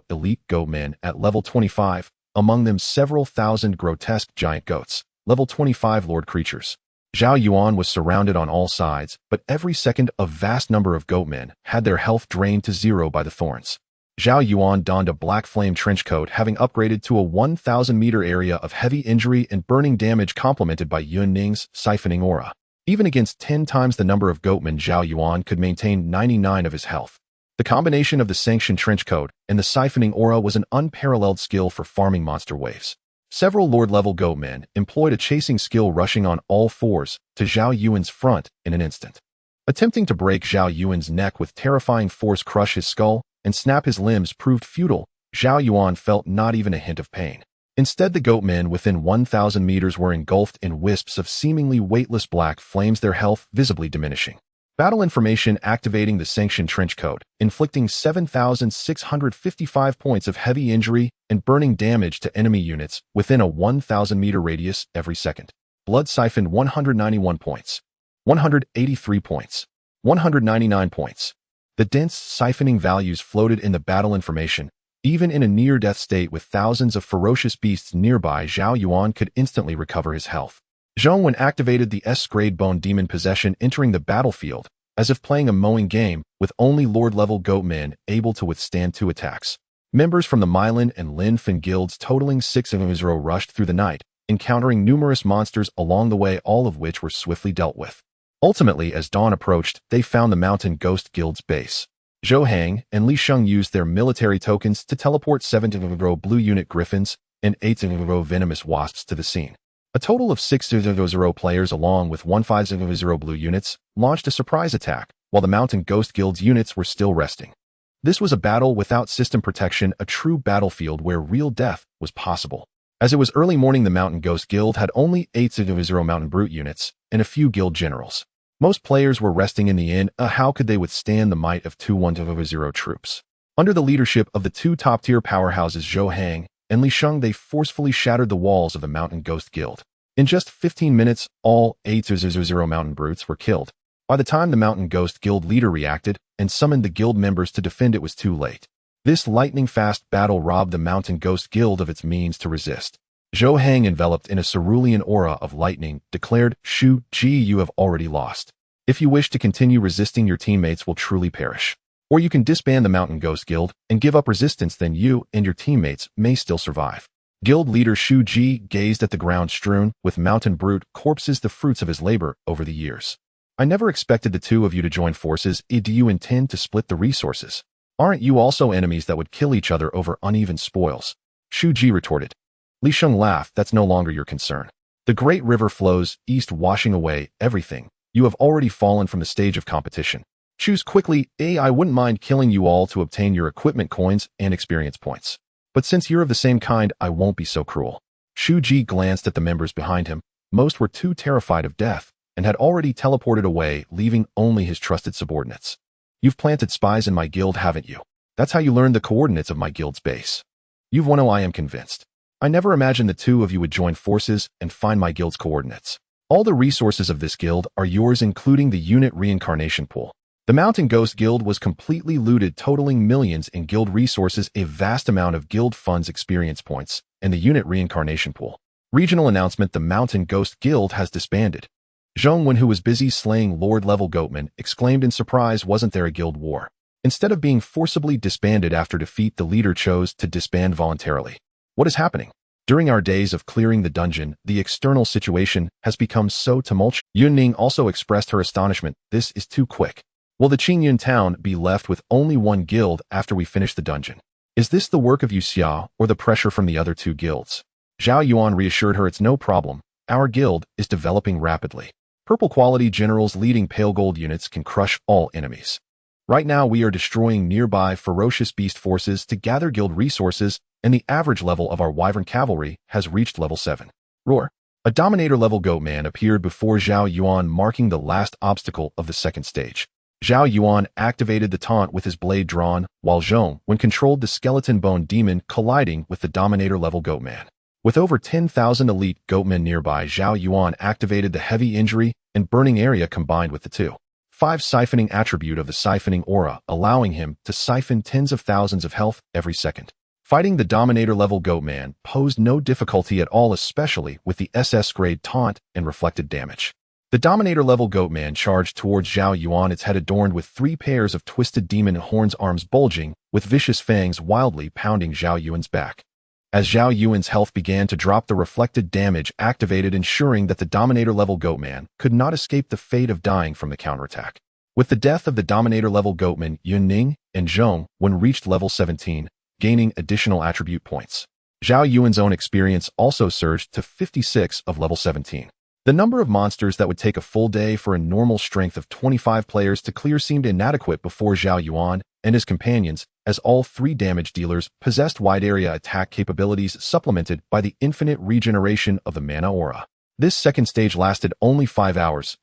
elite goatmen at level 25, among them several thousand grotesque giant goats, level 25 lord creatures. Zhao Yuan was surrounded on all sides, but every second a vast number of goatmen had their health drained to 0 by the thorns. Zhao Yuan donned a black flame trench coat, having upgraded to a 1,000-meter area of heavy injury and burning damage, complemented by Yun Ning's siphoning aura. Even against 10 times the number of goatmen, Zhao Yuan could maintain 99 of his health. The combination of the sanctioned trench coat and the siphoning aura was an unparalleled skill for farming monster waves. Several lord-level goatmen employed a chasing skill, rushing on all fours to Zhao Yuan's front in an instant. Attempting to break Zhao Yuan's neck with terrifying force, crush his skull, and snap his limbs proved futile. Zhao Yuan felt not even a hint of pain. Instead, the goatmen within 1,000 meters were engulfed in wisps of seemingly weightless black flames, their health visibly diminishing. Battle information activating the sanctioned trench coat, inflicting 7,655 points of heavy injury and burning damage to enemy units within a 1,000-meter radius every second. Blood siphoned 191 points, 183 points, 199 points. The dense siphoning values floated in the battle information. Even in a near-death state with thousands of ferocious beasts nearby, Zhao Yuan could instantly recover his health. Zhao Yuan activated the S-grade bone demon possession, entering the battlefield, as if playing a mowing game, with only Lord-level goat men able to withstand 2 attacks. Members from the Mylan and Lin Fin guilds totaling 6-0 rushed through the night, encountering numerous monsters along the way, all of which were swiftly dealt with. Ultimately, as dawn approached, they found the Mountain Ghost Guild's base. Zhou Hang and Li Sheng used their military tokens to teleport 7-0 blue unit griffins and 8-0 venomous wasps to the scene. A total of 6-0 players along with 1-5-0 blue units launched a surprise attack, while the Mountain Ghost Guild's units were still resting. This was a battle without system protection, a true battlefield where real death was possible. As it was early morning, the Mountain Ghost Guild had only 8-0 Mountain Brute units and a few guild generals. Most players were resting in the inn. How could they withstand the might of 2-1-0 troops? Under the leadership of the 2 top-tier powerhouses Zhou Hang and Li Sheng, they forcefully shattered the walls of the Mountain Ghost Guild. In just 15 minutes, all 8-0 Mountain Brutes were killed. By the time the Mountain Ghost Guild leader reacted and summoned the guild members to defend, it was too late. This lightning-fast battle robbed the Mountain Ghost Guild of its means to resist. Zhou Hang, enveloped in a cerulean aura of lightning, declared, "Shu Ji, you have already lost. If you wish to continue resisting, your teammates will truly perish. Or you can disband the Mountain Ghost Guild and give up resistance, then you and your teammates may still survive." Guild leader Shu Ji gazed at the ground strewn with Mountain Brute corpses, the fruits of his labor over the years. "I never expected the 2 of you to join forces. Do you intend to split the resources? Aren't you also enemies that would kill each other over uneven spoils?" Shu Ji retorted. Li Sheng laughed. "That's no longer your concern. The great river flows east, washing away everything. You have already fallen from the stage of competition. Choose quickly. I wouldn't mind killing you all to obtain your equipment coins and experience points. But since you're of the same kind, I won't be so cruel." Shu Ji glanced at the members behind him. Most were too terrified of death and had already teleported away, leaving only his trusted subordinates. "You've planted spies in my guild, haven't you? That's how you learned the coordinates of my guild's base. You've won. I am convinced. I never imagined the 2 of you would join forces and find my guild's coordinates. All the resources of this guild are yours, including the unit reincarnation pool." The Mountain Ghost Guild was completely looted, totaling millions in guild resources, a vast amount of guild funds, experience points, and the unit reincarnation pool. Regional announcement: the Mountain Ghost Guild has disbanded. Zhong Wen, who was busy slaying Lord-level goatmen, exclaimed in surprise, "Wasn't there a guild war?" Instead of being forcibly disbanded after defeat, the leader chose to disband voluntarily. "What is happening? During our days of clearing the dungeon, the external situation has become so tumultuous." Yun Ning also expressed her astonishment. "This is too quick. Will the Qingyun town be left with only 1 guild after we finish the dungeon? Is this the work of Yu Xia or the pressure from the other 2 guilds?" Zhao Yuan reassured her, "It's no problem. Our guild is developing rapidly. Purple quality generals leading pale gold units can crush all enemies. Right now we are destroying nearby ferocious beast forces to gather guild resources, and the average level of our wyvern cavalry has reached level 7. Roar. A Dominator-level goat man appeared before Zhao Yuan, marking the last obstacle of the second stage. Zhao Yuan activated the taunt with his blade drawn, while Zhong, when controlled the skeleton bone demon, colliding with the Dominator-level goat man. With over 10,000 elite goatmen nearby, Zhao Yuan activated the heavy injury and burning area combined with the 2/5 siphoning attribute of the siphoning aura, allowing him to siphon tens of thousands of health every second. Fighting the Dominator-level goatman posed no difficulty at all, especially with the SS-grade taunt and reflected damage. The Dominator-level goatman charged towards Zhao Yuan, its head adorned with 3 pairs of twisted demon horns, arms bulging, with vicious fangs wildly pounding Zhao Yuan's back. As Zhao Yuan's health began to drop, the reflected damage activated, ensuring that the Dominator-level goatman could not escape the fate of dying from the counterattack. With the death of the Dominator-level goatman, Yun Ning and Zhong Wen reached level 17, gaining additional attribute points. Zhao Yuan's own experience also surged to 56 of level 17. The number of monsters that would take a full day for a normal strength of 25 players to clear seemed inadequate before Zhao Yuan and his companions, as all 3 damage dealers possessed wide-area attack capabilities supplemented by the infinite regeneration of the mana aura. This second stage lasted only 5 hours.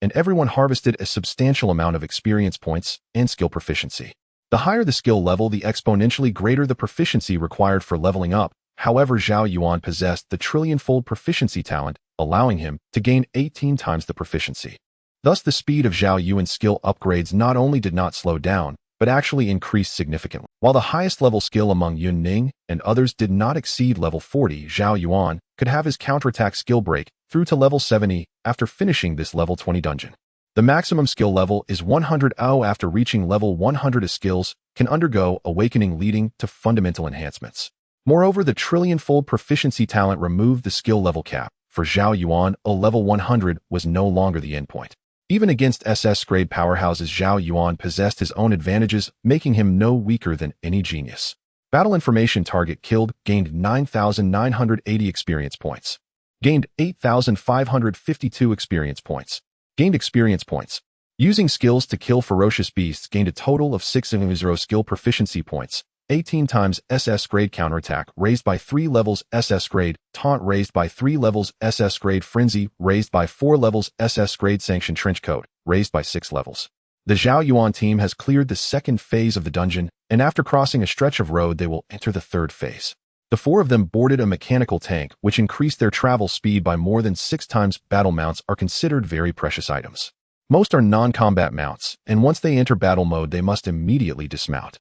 and everyone harvested a substantial amount of experience points and skill proficiency. The higher the skill level, the exponentially greater the proficiency required for leveling up. However, Zhao Yuan possessed the trillion-fold proficiency talent, allowing him to gain 18 times the proficiency. Thus, the speed of Zhao Yuan's skill upgrades not only did not slow down, but actually increased significantly. While the highest level skill among Yun Ning and others did not exceed level 40, Zhao Yuan could have his counterattack skill break through to level 70 after finishing this level 20 dungeon. The maximum skill level is 100. After reaching level 100, his skills can undergo awakening, leading to fundamental enhancements. Moreover, the trillion-fold proficiency talent removed the skill level cap. For Zhao Yuan, a level 100 was no longer the endpoint. Even against SS-grade powerhouses, Zhao Yuan possessed his own advantages, making him no weaker than any genius. Battle information: target killed, gained 9,980 experience points. Gained 8,552 experience points. Gained experience points. Using skills to kill ferocious beasts, gained a total of 600 skill proficiency points. 18 times SS grade counterattack raised by 3 levels, SS grade taunt raised by 3 levels, SS grade frenzy raised by 4 levels, SS grade sanction trenchcoat raised by 6 levels. The Zhao Yuan team has cleared the second phase of the dungeon, and after crossing a stretch of road, they will enter the third phase. The 4 of them boarded a mechanical tank, which increased their travel speed by more than 6 times. Battle mounts are considered very precious items. Most are non-combat mounts, and once they enter battle mode, they must immediately dismount.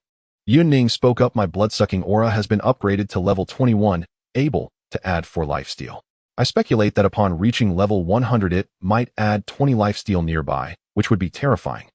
Yun Ning spoke up. My blood-sucking aura has been upgraded to level 21, able to add 4 lifesteal. I speculate that upon reaching level 100 it might add 20 lifesteal nearby, which would be terrifying.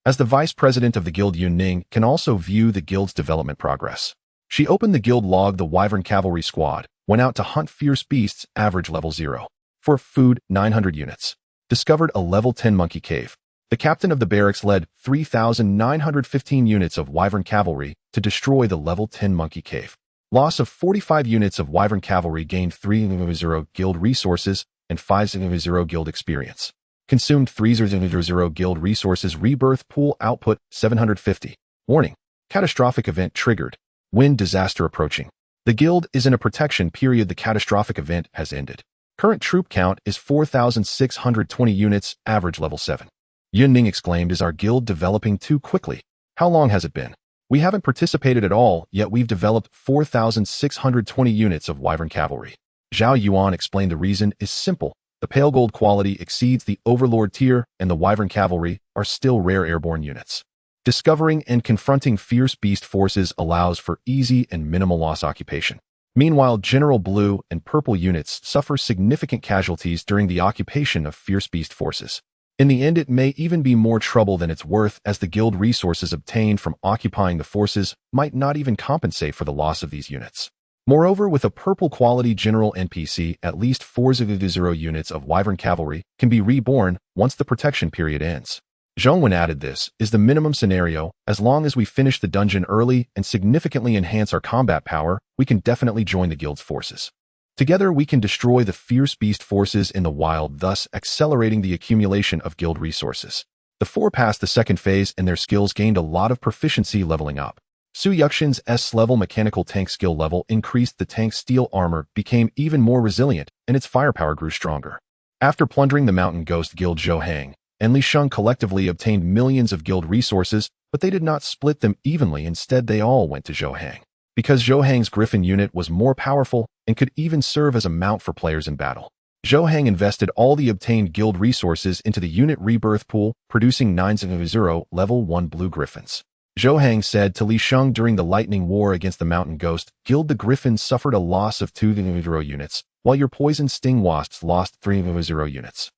As the vice president of the guild, Yun Ning can also view the guild's development progress. She opened the guild log. The Wyvern Cavalry Squad went out to hunt fierce beasts, average level 0. For food, 900 units. Discovered a level 10 monkey cave. The captain of the barracks led 3,915 units of Wyvern Cavalry to destroy the level 10 monkey cave. Loss of 45 units of Wyvern Cavalry, gained 300 guild resources and 500 guild experience. Consumed 300 guild resources. Rebirth pool output 750. Warning. Catastrophic event triggered. Wind disaster approaching. The guild is in a protection period. The catastrophic event has ended. Current troop count is 4,620 units, average level 7. Yun Ning exclaimed, is our guild developing too quickly? How long has it been? We haven't participated at all, yet we've developed 4,620 units of Wyvern Cavalry. Zhao Yuan explained the reason is simple. The pale gold quality exceeds the Overlord tier, and the Wyvern Cavalry are still rare airborne units. Discovering and confronting fierce beast forces allows for easy and minimal loss occupation. Meanwhile, General Blue and Purple units suffer significant casualties during the occupation of fierce beast forces. In the end, it may even be more trouble than it's worth, as the guild resources obtained from occupying the forces might not even compensate for the loss of these units. Moreover, with a purple quality general NPC, at least 400 units of Wyvern Cavalry can be reborn once the protection period ends. Zhao Yuan added, this is the minimum scenario. As long as we finish the dungeon early and significantly enhance our combat power, we can definitely join the guild's forces. Together, we can destroy the fierce beast forces in the wild, thus accelerating the accumulation of guild resources. The 4 passed the second phase, and their skills gained a lot of proficiency leveling up. Su Yuxian's S-level mechanical tank skill level increased. The tank's steel armor became even more resilient, and its firepower grew stronger. After plundering the Mountain Ghost Guild, Zhou Hang and Li Sheng collectively obtained millions of guild resources, but they did not split them evenly. Instead, they all went to Zhou Hang. Because Zhou Hang's Griffin unit was more powerful and could even serve as a mount for players in battle. Zhou Hang invested all the obtained guild resources into the unit rebirth pool, producing 900 level 1 blue griffins. Zhou Hang said to Li Sheng during the lightning war against the Mountain Ghost Guild, the griffins suffered a loss of 200 units, while your poison sting wasps lost 300 units.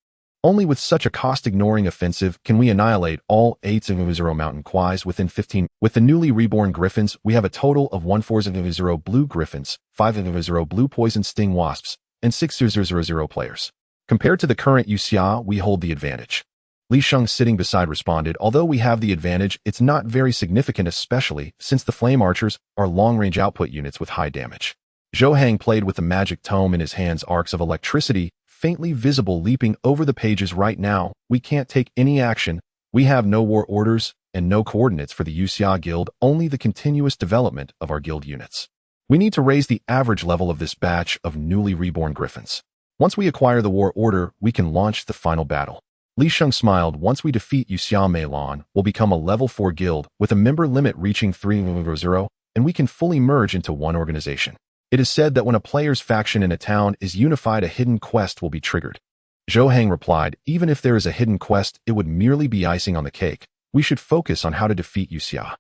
Only with such a cost-ignoring offensive can we annihilate all 800 mountain quais within 15. With the newly reborn griffins, we have a total of 1400 blue griffins, 500 blue poison sting wasps, and 600 players. Compared to the current Yuxia, we hold the advantage. Li Sheng, sitting beside, responded, although we have the advantage, it's not very significant, especially since the flame archers are long-range output units with high damage. Zhou Hang played with the magic tome in his hands, arcs of electricity faintly visible leaping over the pages. Right now, we can't take any action. We have no war orders and no coordinates for the Yuxia Guild, only the continuous development of our guild units. We need to raise the average level of this batch of newly reborn griffins. Once we acquire the war order, we can launch the final battle. Li Sheng smiled. Once we defeat Yuxia Meilan, we'll become a level 4 guild with a member limit reaching 300, and we can fully merge into one organization. It is said that when a player's faction in a town is unified, a hidden quest will be triggered. Zhou Hang replied, even if there is a hidden quest, it would merely be icing on the cake. We should focus on how to defeat Yuxia.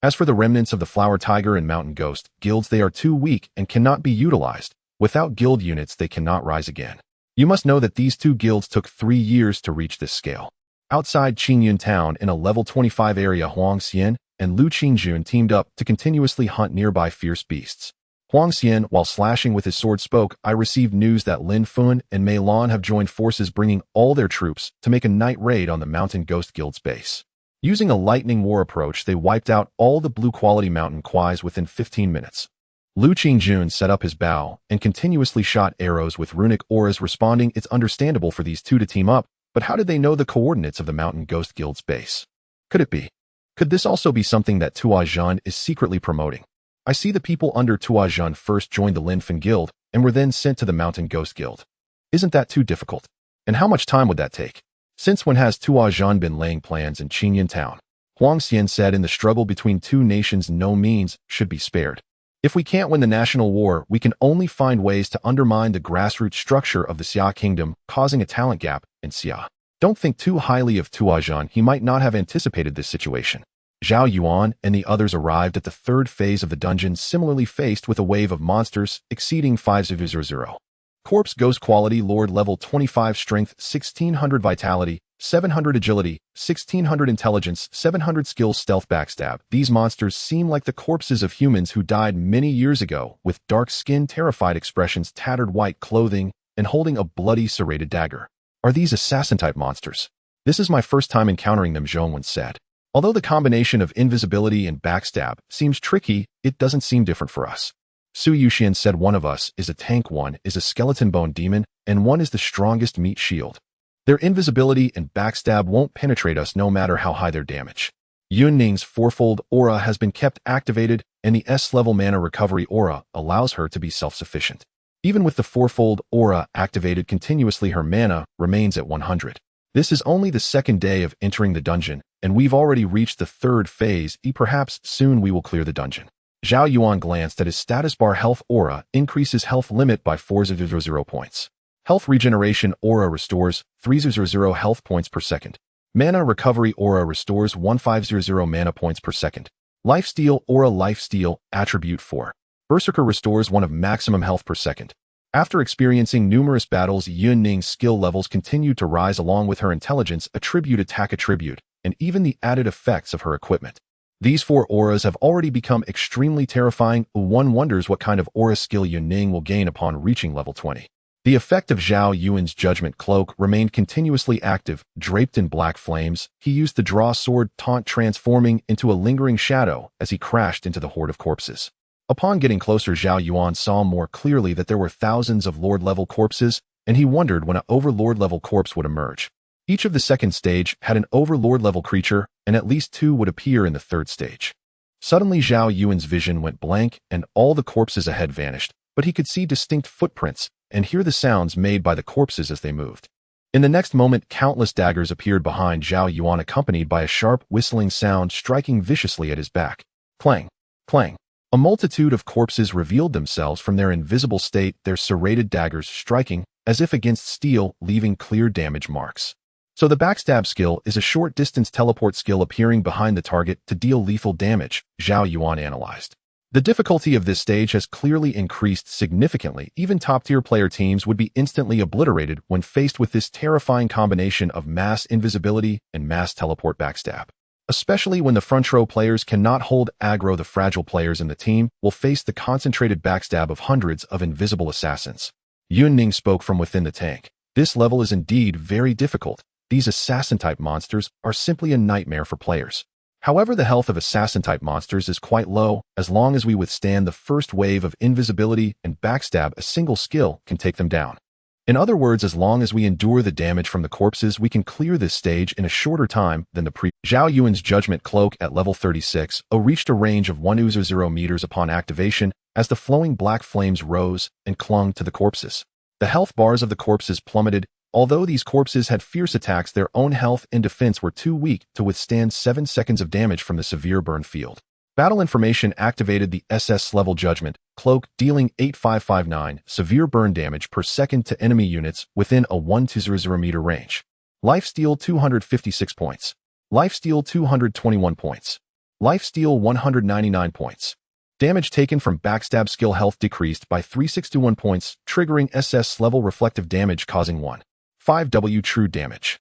As for the remnants of the Flower Tiger and Mountain Ghost guilds, they are too weak and cannot be utilized. Without guild units, they cannot rise again. You must know that these two guilds took 3 years to reach this scale. Outside Qingyun town, in a level 25 area, Huang Xian and Lu Qingjun teamed up to continuously hunt nearby fierce beasts. Huang Xian, while slashing with his sword, spoke, I received news that Lin Fun and Mei Lan have joined forces, bringing all their troops to make a night raid on the Mountain Ghost Guild's base. Using a lightning war approach, they wiped out all the blue-quality mountain quais within 15 minutes. Lu Qingjun set up his bow and continuously shot arrows with runic auras responding. It's understandable for these two to team up, but how did they know the coordinates of the Mountain Ghost Guild's base? Could it be? Could this also be something that Tua Zhan is secretly promoting? I see the people under Tua Zhan first joined the Linfen Guild and were then sent to the Mountain Ghost Guild. Isn't that too difficult? And how much time would that take? Since when has Tua Zhan been laying plans in Qingyun town? Huang Xian said, in the struggle between two nations, no means should be spared. If we can't win the national war, we can only find ways to undermine the grassroots structure of the Xia kingdom, causing a talent gap in Xia. Don't think too highly of Tua Zhan. He might not have anticipated this situation. Zhao Yuan and the others arrived at the third phase of the dungeon, similarly faced with a wave of monsters exceeding 500. Corpse Ghost Quality Lord level 25 Strength, 1600 Vitality, 700 Agility, 1600 Intelligence, 700 Skills, Stealth, Backstab. These monsters seem like the corpses of humans who died many years ago, with dark skin, terrified expressions, tattered white clothing, and holding a bloody serrated dagger. Are these assassin-type monsters? This is my first time encountering them, Zhou Yuan said. Although the combination of invisibility and backstab seems tricky, it doesn't seem different for us. Su Yuxian said, one of us is a tank, one is a skeleton bone demon, and one is the strongest meat shield. Their invisibility and backstab won't penetrate us no matter how high their damage. Yun Ning's fourfold aura has been kept activated, and the S-level mana recovery aura allows her to be self-sufficient. Even with the fourfold aura activated continuously, her mana remains at 100. This is only the second day of entering the dungeon, and we've already reached the third phase. Perhaps soon we will clear the dungeon. Zhao Yuan glanced at his status bar. Health aura increases health limit by 400 points. Health regeneration aura restores 300 health points per second. Mana recovery aura restores 1500 mana points per second. Lifesteal aura lifesteal attribute 4. Berserker restores 1 of maximum health per second. After experiencing numerous battles, Yun Ning's skill levels continued to rise along with her intelligence attribute, attack attribute, and even the added effects of her equipment. These 4 auras have already become extremely terrifying. One wonders what kind of aura skill Yun Ning will gain upon reaching level 20. The effect of Zhao Yuan's judgment cloak remained continuously active, draped in black flames. He used the draw sword taunt, transforming into a lingering shadow as he crashed into the horde of corpses. Upon getting closer, Zhao Yuan saw more clearly that there were thousands of Lord-level corpses, and he wondered when an Overlord-level corpse would emerge. Each of the second stage had an Overlord-level creature, and at least 2 would appear in the third stage. Suddenly, Zhao Yuan's vision went blank, and all the corpses ahead vanished, but he could see distinct footprints and hear the sounds made by the corpses as they moved. In the next moment, countless daggers appeared behind Zhao Yuan, accompanied by a sharp, whistling sound striking viciously at his back. Clang! Clang! A multitude of corpses revealed themselves from their invisible state, their serrated daggers striking as if against steel, leaving clear damage marks. So the backstab skill is a short-distance teleport skill appearing behind the target to deal lethal damage, Zhao Yuan analyzed. The difficulty of this stage has clearly increased significantly. Even top-tier player teams would be instantly obliterated when faced with this terrifying combination of mass invisibility and mass teleport backstab. Especially when the front row players cannot hold aggro, the fragile players in the team will face the concentrated backstab of hundreds of invisible assassins. Yun Ning spoke from within the tank. This level is indeed very difficult. These assassin-type monsters are simply a nightmare for players. However, the health of assassin-type monsters is quite low. As long as we withstand the first wave of invisibility and backstab, a single skill can take them down. In other words, as long as we endure the damage from the corpses, we can clear this stage in a shorter time than the Zhao Yuan's Judgment Cloak at level 36 reached a range of 100 meters upon activation as the flowing black flames rose and clung to the corpses. The health bars of the corpses plummeted, Although these corpses had fierce attacks, their own health and defense were too weak to withstand 7 seconds of damage from the severe burn field. Battle Information activated the SS level Judgment Cloak, dealing 8559 severe burn damage per second to enemy units within a 1-0 meter range. Lifesteal 256 points. Lifesteal 221 points. Lifesteal 199 points. Damage taken from backstab skill health decreased by 361 points, triggering SS level reflective damage causing 1.5W true damage.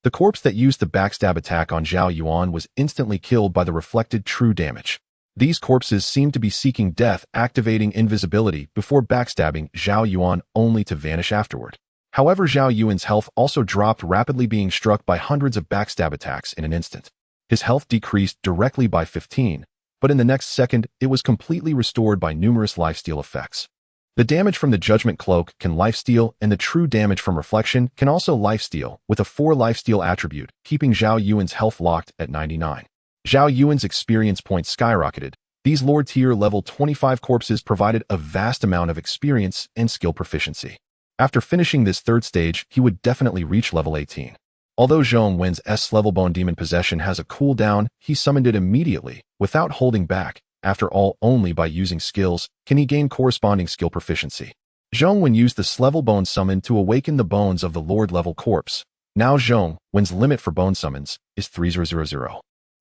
The corpse that used the backstab attack on Zhao Yuan was instantly killed by the reflected true damage. These corpses seemed to be seeking death, activating invisibility before backstabbing Zhao Yuan only to vanish afterward. However, Zhao Yuan's health also dropped rapidly, being struck by hundreds of backstab attacks in an instant. His health decreased directly by 15, but in the next second, it was completely restored by numerous lifesteal effects. The damage from the Judgment Cloak can lifesteal, and the true damage from Reflection can also lifesteal, with a 4 lifesteal attribute, keeping Zhao Yuan's health locked at 99. Zhao Yuan's experience points skyrocketed. These Lord Tier level 25 corpses provided a vast amount of experience and skill proficiency. After finishing this third stage, he would definitely reach level 18. Although Zhao Yuan's S-level Bone Demon Possession has a cooldown, he summoned it immediately, without holding back. After all, only by using skills can he gain corresponding skill proficiency. Zhao Yuan used the S-level Bone Summon to awaken the bones of the Lord-level corpse. Now Zhao Yuan's limit for bone summons is 3000.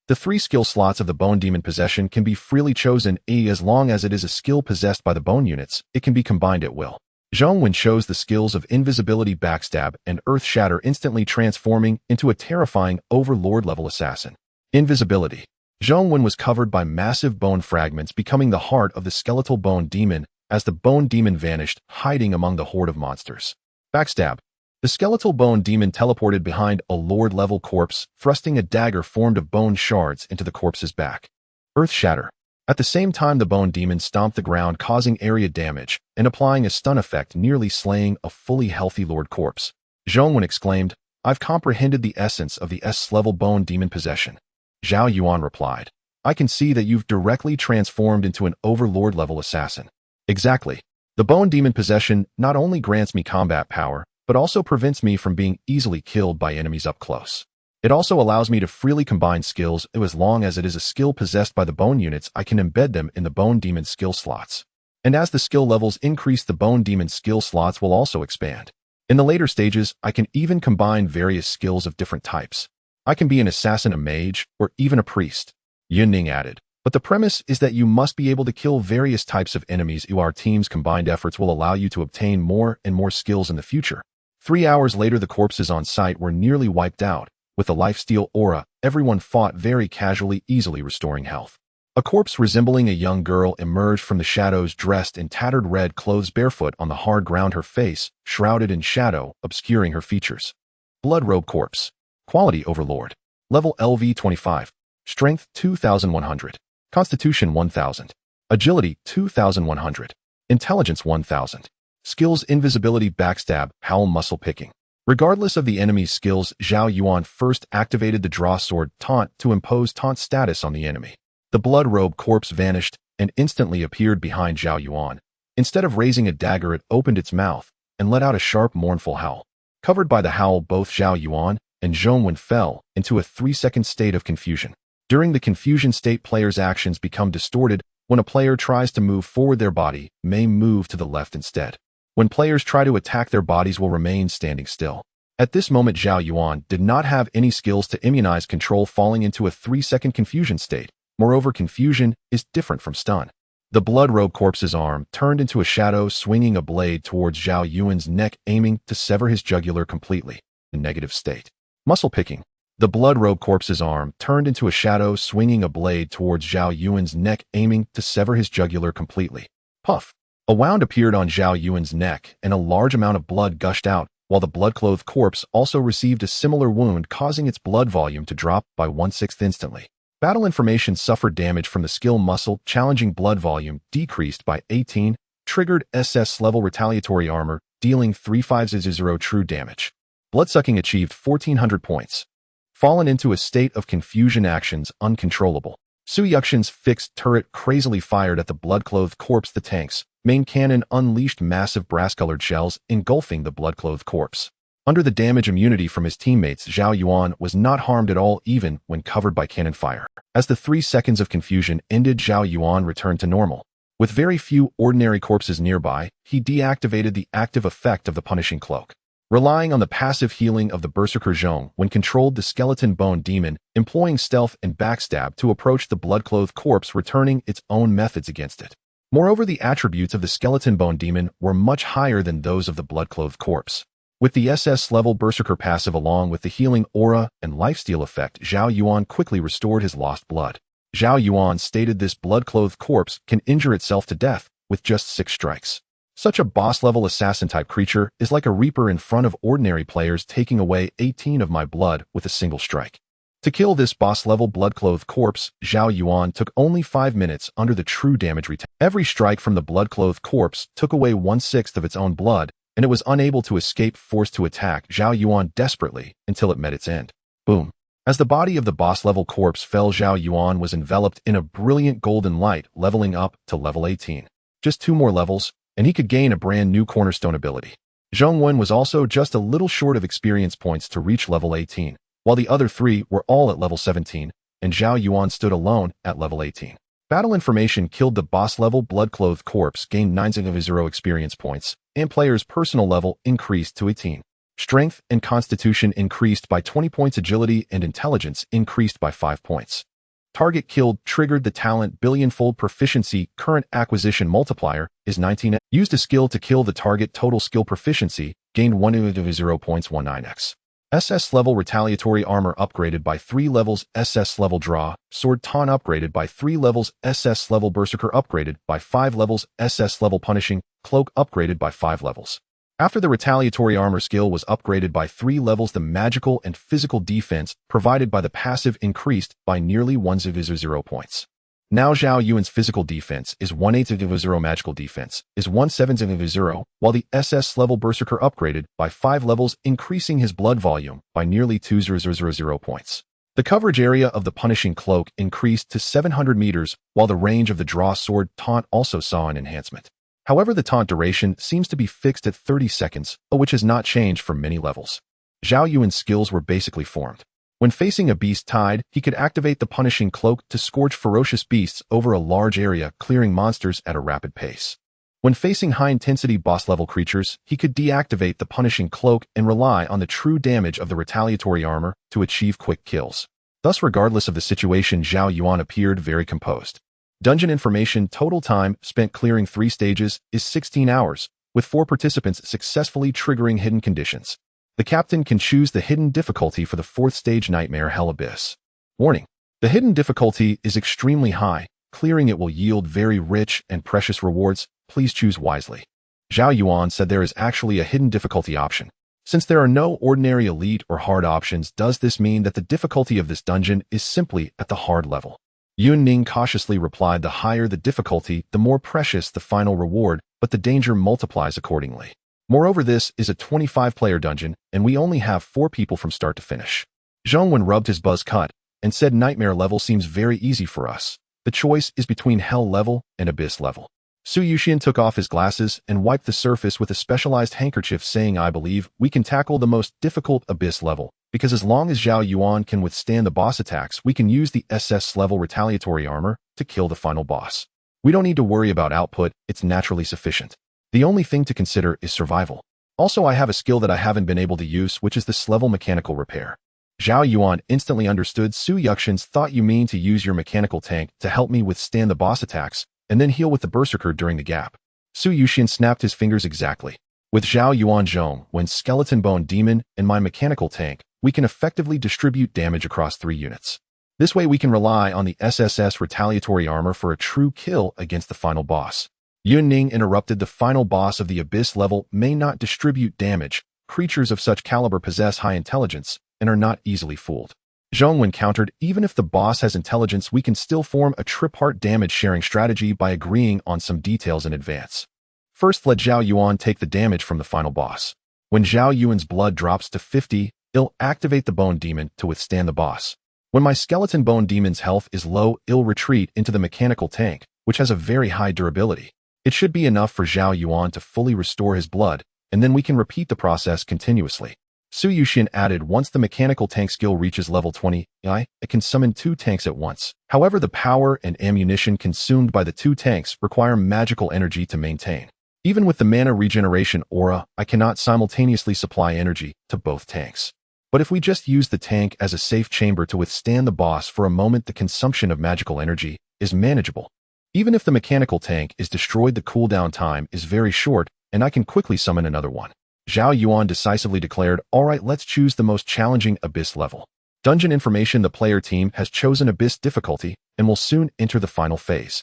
The 3 skill slots of the Bone Demon Possession can be freely chosen, as long as it is a skill possessed by the bone units, it can be combined at will. Zhao Yuan chose the skills of Invisibility, Backstab, and Earth Shatter, instantly transforming into a terrifying Overlord-level assassin. Invisibility. Zhao Yuan was covered by massive bone fragments, becoming the heart of the skeletal bone demon as the bone demon vanished, hiding among the horde of monsters. Backstab. The skeletal bone demon teleported behind a Lord-level corpse, thrusting a dagger formed of bone shards into the corpse's back. Earth Shatter. At the same time, the bone demon stomped the ground, causing area damage and applying a stun effect, nearly slaying a fully healthy Lord corpse. Zhao Yuan exclaimed, "I've comprehended the essence of the S-level Bone Demon Possession." Zhao Yuan replied, "I can see that you've directly transformed into an Overlord-level assassin." Exactly. The Bone Demon Possession not only grants me combat power, but also prevents me from being easily killed by enemies up close. It also allows me to freely combine skills. As long as it is a skill possessed by the bone units, I can embed them in the Bone Demon skill slots. And as the skill levels increase, the Bone Demon skill slots will also expand. In the later stages, I can even combine various skills of different types. I can be an assassin, a mage, or even a priest. Yunning added. But the premise is that you must be able to kill various types of enemies. Our team's combined efforts will allow you to obtain more and more skills in the future. 3 hours later, the corpses on site were nearly wiped out. With the lifesteal aura, everyone fought very casually, easily restoring health. A corpse resembling a young girl emerged from the shadows, dressed in tattered red clothes, barefoot on the hard ground, her face shrouded in shadow, obscuring her features. Blood Robe Corpse. Quality Overlord. Level LV 25. Strength 2100. Constitution 1000. Agility 2100. Intelligence 1000. Skills: Invisibility, Backstab, Howl, Muscle Picking. Regardless of the enemy's skills, Zhao Yuan first activated the Draw Sword Taunt to impose taunt status on the enemy. The Blood Robe Corpse vanished and instantly appeared behind Zhao Yuan. Instead of raising a dagger, it opened its mouth and let out a sharp, mournful howl. Covered by the howl, both Zhao Yuan and Zhao Yuan fell into a 3-second state of confusion. During the confusion state, players' actions become distorted. When a player tries to move forward, their body may move to the left instead. When players try to attack, their bodies will remain standing still. At this moment, Zhao Yuan did not have any skills to immunize control, falling into a 3-second confusion state. Moreover, confusion is different from stun. The Blood Robe Corpse's arm turned into a shadow, swinging a blade towards Zhao Yuan's neck, aiming to sever his jugular completely. In negative state. Muscle Picking. The Blood Robe Corpse's arm turned into a shadow, swinging a blade towards Zhao Yuan's neck, aiming to sever his jugular completely. Puff. A wound appeared on Zhao Yuan's neck, and a large amount of blood gushed out, while the blood-clothed corpse also received a similar wound, causing its blood volume to drop by 1/6 instantly. Battle Information suffered damage from the skill Muscle Challenging. Blood volume decreased by 18, triggered SS-level Retaliatory Armor, dealing 350 true damage. Bloodsucking achieved 1400 points. Fallen into a state of confusion, actions uncontrollable. Su Yuxian's fixed turret crazily fired at the blood-clothed corpse. The tanks Main cannon unleashed massive brass-colored shells, engulfing the blood-clothed corpse. Under the damage immunity from his teammates, Zhao Yuan was not harmed at all even when covered by cannon fire. As the 3 seconds of confusion ended, Zhao Yuan returned to normal. With very few ordinary corpses nearby, he deactivated the active effect of the punishing cloak. Relying on the passive healing of the Berserker Zhong when controlled the skeleton bone demon, employing stealth and backstab to approach the blood-clothed corpse, returning its own methods against it. Moreover, the attributes of the skeleton bone demon were much higher than those of the blood-clothed corpse. With the SS level Berserker passive along with the healing aura and lifesteal effect, Zhao Yuan quickly restored his lost blood. Zhao Yuan stated this blood-clothed corpse can injure itself to death with just 6 strikes. Such a boss-level assassin-type creature is like a reaper in front of ordinary players, taking away 18 of my blood with a single strike. To kill this boss-level blood-clothed corpse, Zhao Yuan took only 5 minutes under the true damage retain. Every strike from the blood-clothed corpse took away 1/6 of its own blood, and it was unable to escape, forced to attack Zhao Yuan desperately until it met its end. Boom. As the body of the boss-level corpse fell, Zhao Yuan was enveloped in a brilliant golden light, leveling up to level 18. Just 2 more levels, and he could gain a brand new cornerstone ability. Zhong Wen was also just a little short of experience points to reach level 18, while the other 3 were all at level 17, and Zhao Yuan stood alone at level 18. Battle information killed the boss-level blood-clothed corpse, gained 900 experience points, and player's personal level increased to 18. Strength and constitution increased by 20 points, agility and intelligence increased by 5 points. Target killed triggered the talent billionfold proficiency. Current acquisition multiplier is 19. Used a skill to kill the target. Total skill proficiency gained 1.0.19x. SS level retaliatory armor upgraded by 3 levels. SS level draw sword taunt upgraded by 3 levels. SS level berserker upgraded by 5 levels. SS level punishing cloak upgraded by 5 levels. After the retaliatory armor skill was upgraded by 3 levels, the magical and physical defense provided by the passive increased by nearly 1.0 points. Now Zhao Yuan's physical defense is 1.8.0, magical defense is 1.7.0, while the SS level berserker upgraded by 5 levels, increasing his blood volume by nearly 2.000 points. The coverage area of the punishing cloak increased to 700 meters, while the range of the draw sword taunt also saw an enhancement. However, the taunt duration seems to be fixed at 30 seconds, which has not changed for many levels. Zhao Yuan's skills were basically formed. When facing a beast tide, he could activate the punishing cloak to scorch ferocious beasts over a large area, clearing monsters at a rapid pace. When facing high-intensity boss-level creatures, he could deactivate the punishing cloak and rely on the true damage of the retaliatory armor to achieve quick kills. Thus, regardless of the situation, Zhao Yuan appeared very composed. Dungeon information: total time spent clearing 3 stages is 16 hours, with 4 participants successfully triggering hidden conditions. The captain can choose the hidden difficulty for the 4th stage, Nightmare Hell Abyss. Warning: the hidden difficulty is extremely high. Clearing it will yield very rich and precious rewards. Please choose wisely. Zhao Yuan said there is actually a hidden difficulty option. Since there are no ordinary, elite, or hard options, does this mean that the difficulty of this dungeon is simply at the hard level? Yun Ning cautiously replied, the higher the difficulty, the more precious the final reward, but the danger multiplies accordingly. Moreover, this is a 25-player dungeon, and we only have 4 people from start to finish. Zhong Wen rubbed his buzz cut and said, nightmare level seems very easy for us. The choice is between hell level and abyss level. Su Yuxian took off his glasses and wiped the surface with a specialized handkerchief, saying, I believe we can tackle the most difficult abyss level, because as long as Zhao Yuan can withstand the boss attacks, we can use the SS level retaliatory armor to kill the final boss. We don't need to worry about output, it's naturally sufficient. The only thing to consider is survival. Also, I have a skill that I haven't been able to use, which is this level mechanical repair. Zhao Yuan instantly understood Su Yuxian's thought. You mean to use your mechanical tank to help me withstand the boss attacks, and then heal with the berserker during the gap? Su Yuxian snapped his fingers. Exactly. With Zhao Yuan Zhong, when skeleton bone demon, and my mechanical tank, we can effectively distribute damage across 3 units. This way we can rely on the SSS retaliatory armor for a true kill against the final boss. Yun Ning interrupted, the final boss of the abyss level may not distribute damage. Creatures of such caliber possess high intelligence and are not easily fooled. Zhong Wen countered, even if the boss has intelligence, we can still form a tripart damage sharing strategy by agreeing on some details in advance. First, let Zhao Yuan take the damage from the final boss. When Zhao Yuan's blood drops to 50, it'll activate the bone demon to withstand the boss. When my skeleton bone demon's health is low, it'll retreat into the mechanical tank, which has a very high durability. It should be enough for Zhao Yuan to fully restore his blood, and then we can repeat the process continuously. Su Yuxian added, once the mechanical tank skill reaches level 20, it can summon 2 tanks at once. However, the power and ammunition consumed by the 2 tanks require magical energy to maintain. Even with the mana regeneration aura, I cannot simultaneously supply energy to both tanks. But if we just use the tank as a safe chamber to withstand the boss for a moment, the consumption of magical energy is manageable. Even if the mechanical tank is destroyed, the cooldown time is very short, and I can quickly summon another one. Zhao Yuan decisively declared, alright, let's choose the most challenging Abyss level. Dungeon information: the player team has chosen Abyss difficulty and will soon enter the final phase.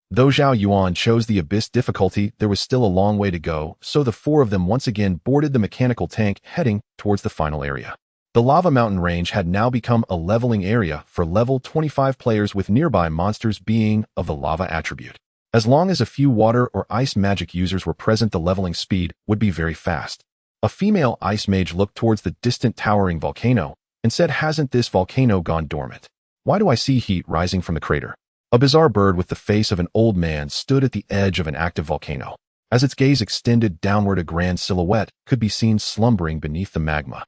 Though Zhao Yuan chose the Abyss difficulty, there was still a long way to go, so the 4 of them once again boarded the mechanical tank, heading towards the final area. The lava mountain range had now become a leveling area for level 25 players, with nearby monsters being of the lava attribute. As long as a few water or ice magic users were present, the leveling speed would be very fast. A female ice mage looked towards the distant towering volcano and said, hasn't this volcano gone dormant? Why do I see heat rising from the crater? A bizarre bird with the face of an old man stood at the edge of an active volcano. As its gaze extended downward, a grand silhouette could be seen slumbering beneath the magma.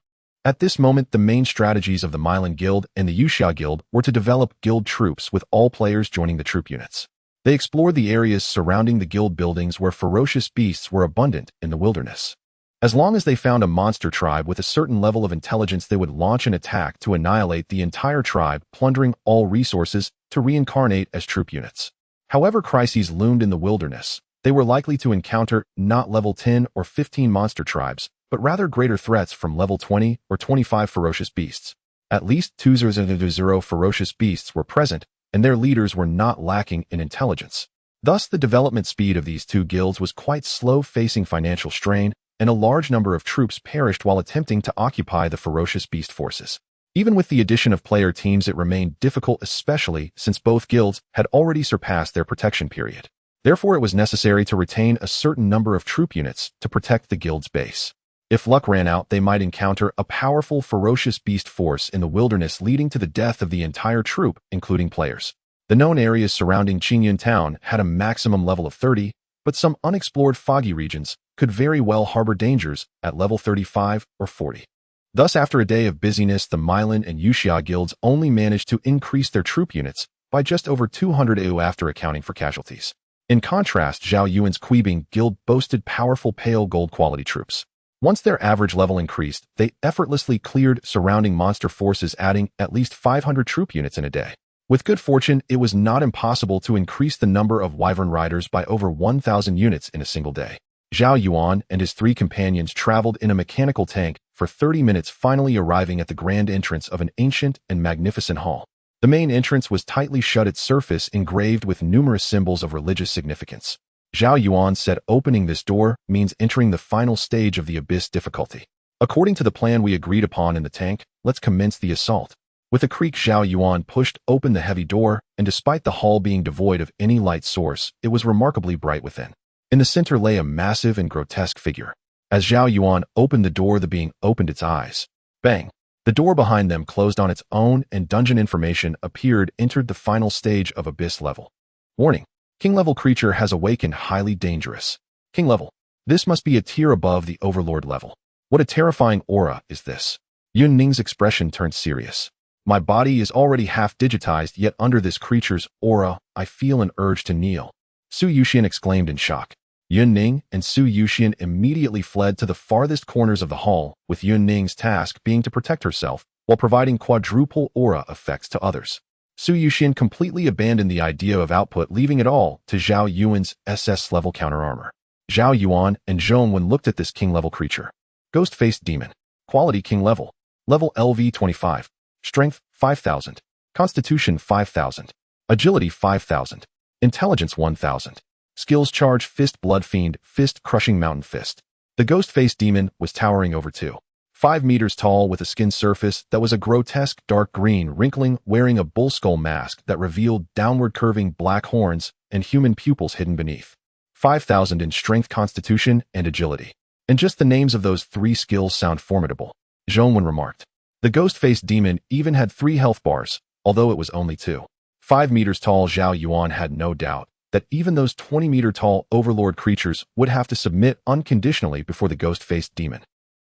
At this moment, the main strategies of the Milan Guild and the Yuxia Guild were to develop guild troops, with all players joining the troop units. They explored the areas surrounding the guild buildings where ferocious beasts were abundant in the wilderness. As long as they found a monster tribe with a certain level of intelligence, they would launch an attack to annihilate the entire tribe, plundering all resources to reincarnate as troop units. However, crises loomed in the wilderness. They were likely to encounter not level 10 or 15 monster tribes, but rather greater threats from level 20 or 25 ferocious beasts. At least 200 ferocious beasts were present, and their leaders were not lacking in intelligence. Thus, the development speed of these 2 guilds was quite slow, facing financial strain, and a large number of troops perished while attempting to occupy the ferocious beast forces. Even with the addition of player teams, it remained difficult, especially since both guilds had already surpassed their protection period. Therefore, it was necessary to retain a certain number of troop units to protect the guild's base. If luck ran out, they might encounter a powerful ferocious beast force in the wilderness, leading to the death of the entire troop, including players. The known areas surrounding Qingyun town had a maximum level of 30, but some unexplored foggy regions could very well harbor dangers at level 35 or 40. Thus, after a day of busyness, the Milan and Yuxia guilds only managed to increase their troop units by just over 200 AU after accounting for casualties. In contrast, Zhao Yuan's Quibing guild boasted powerful pale gold quality troops. Once their average level increased, they effortlessly cleared surrounding monster forces, adding at least 500 troop units in a day. With good fortune, it was not impossible to increase the number of wyvern riders by over 1,000 units in a single day. Zhao Yuan and his 3 companions traveled in a mechanical tank for 30 minutes, finally arriving at the grand entrance of an ancient and magnificent hall. The main entrance was tightly shut, its surface engraved with numerous symbols of religious significance. Zhao Yuan said, opening this door means entering the final stage of the Abyss difficulty. According to the plan we agreed upon in the tank, let's commence the assault. With a creak, Zhao Yuan pushed open the heavy door, and despite the hall being devoid of any light source, it was remarkably bright within. In the center lay a massive and grotesque figure. As Zhao Yuan opened the door, the being opened its eyes. Bang! The door behind them closed on its own, and dungeon information appeared, entered the final stage of Abyss level. Warning! King-level creature has awakened, highly dangerous. King level. This must be a tier above the Overlord level. What a terrifying aura is this? Yun Ning's expression turned serious. My body is already half digitized, yet under this creature's aura, I feel an urge to kneel. Su Yuxian exclaimed in shock. Yun Ning and Su Yuxian immediately fled to the farthest corners of the hall, with Yun Ning's task being to protect herself while providing quadruple aura effects to others. Su Yuxian completely abandoned the idea of output, leaving it all to Zhao Yuan's SS level counter armor. Zhao Yuan and Zhong Wen looked at this king-level creature. Ghost-faced demon. Quality king level. Level LV 25. Strength 5,000. Constitution 5,000. Agility 5,000. Intelligence 1,000. Skills charge: Fist Blood Fiend, Fist Crushing Mountain Fist. The ghost-faced demon was towering over 5 meters tall, with a skin surface that was a grotesque dark green, wrinkling, wearing a bull skull mask that revealed downward curving black horns and human pupils hidden beneath. 5,000 in strength, constitution, and agility. And just the names of those 3 skills sound formidable, Zhong Wen remarked. The ghost-faced demon even had 3 health bars, although it was only 2. 5 meters tall, Zhao Yuan had no doubt that even those 20-meter-tall overlord creatures would have to submit unconditionally before the ghost-faced demon.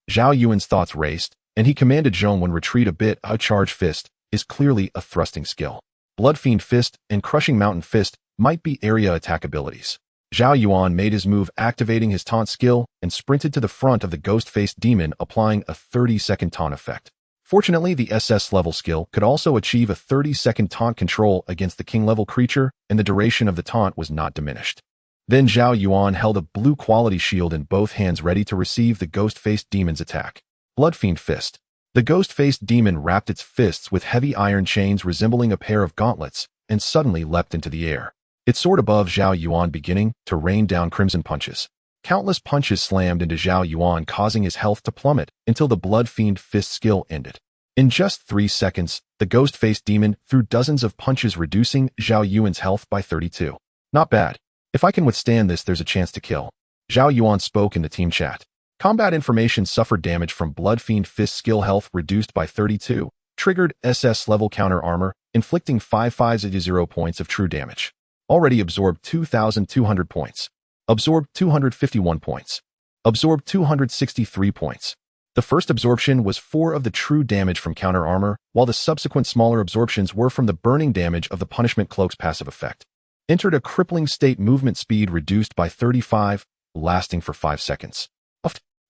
Zhao Yuan's thoughts raced, and he commanded Zhong Wen retreat a bit. A charge fist is clearly a thrusting skill. Bloodfiend Fist and Crushing Mountain Fist might be area attack abilities. Zhao Yuan made his move, activating his taunt skill, and sprinted to the front of the ghost-faced demon, applying a 30-second taunt effect. Fortunately, the SS level skill could also achieve a 30-second taunt control against the king-level creature, and the duration of the taunt was not diminished. Then Zhao Yuan held a blue quality shield in both hands, ready to receive the ghost-faced demon's attack. Bloodfiend Fist. The ghost-faced demon wrapped its fists with heavy iron chains resembling a pair of gauntlets, and suddenly leapt into the air. It soared above Zhao Yuan, beginning to rain down crimson punches. Countless punches slammed into Zhao Yuan, causing his health to plummet until the Bloodfiend Fist skill ended. In just 3 seconds, the ghost-faced demon threw dozens of punches, reducing Zhao Yuan's health by 32. Not bad. If I can withstand this, there's a chance to kill. Zhao Yuan spoke in the team chat. Combat information: suffered damage from Bloodfiend Fist skill, health reduced by 32. Triggered SS level counter armor, inflicting 550 points of true damage. Already absorbed 2,200 points. Absorbed 251 points. Absorbed 263 points. The first absorption was 4 of the true damage from counter armor, while the subsequent smaller absorptions were from the burning damage of the Punishment Cloak's passive effect. Entered a crippling state, movement speed reduced by 35, lasting for 5 seconds.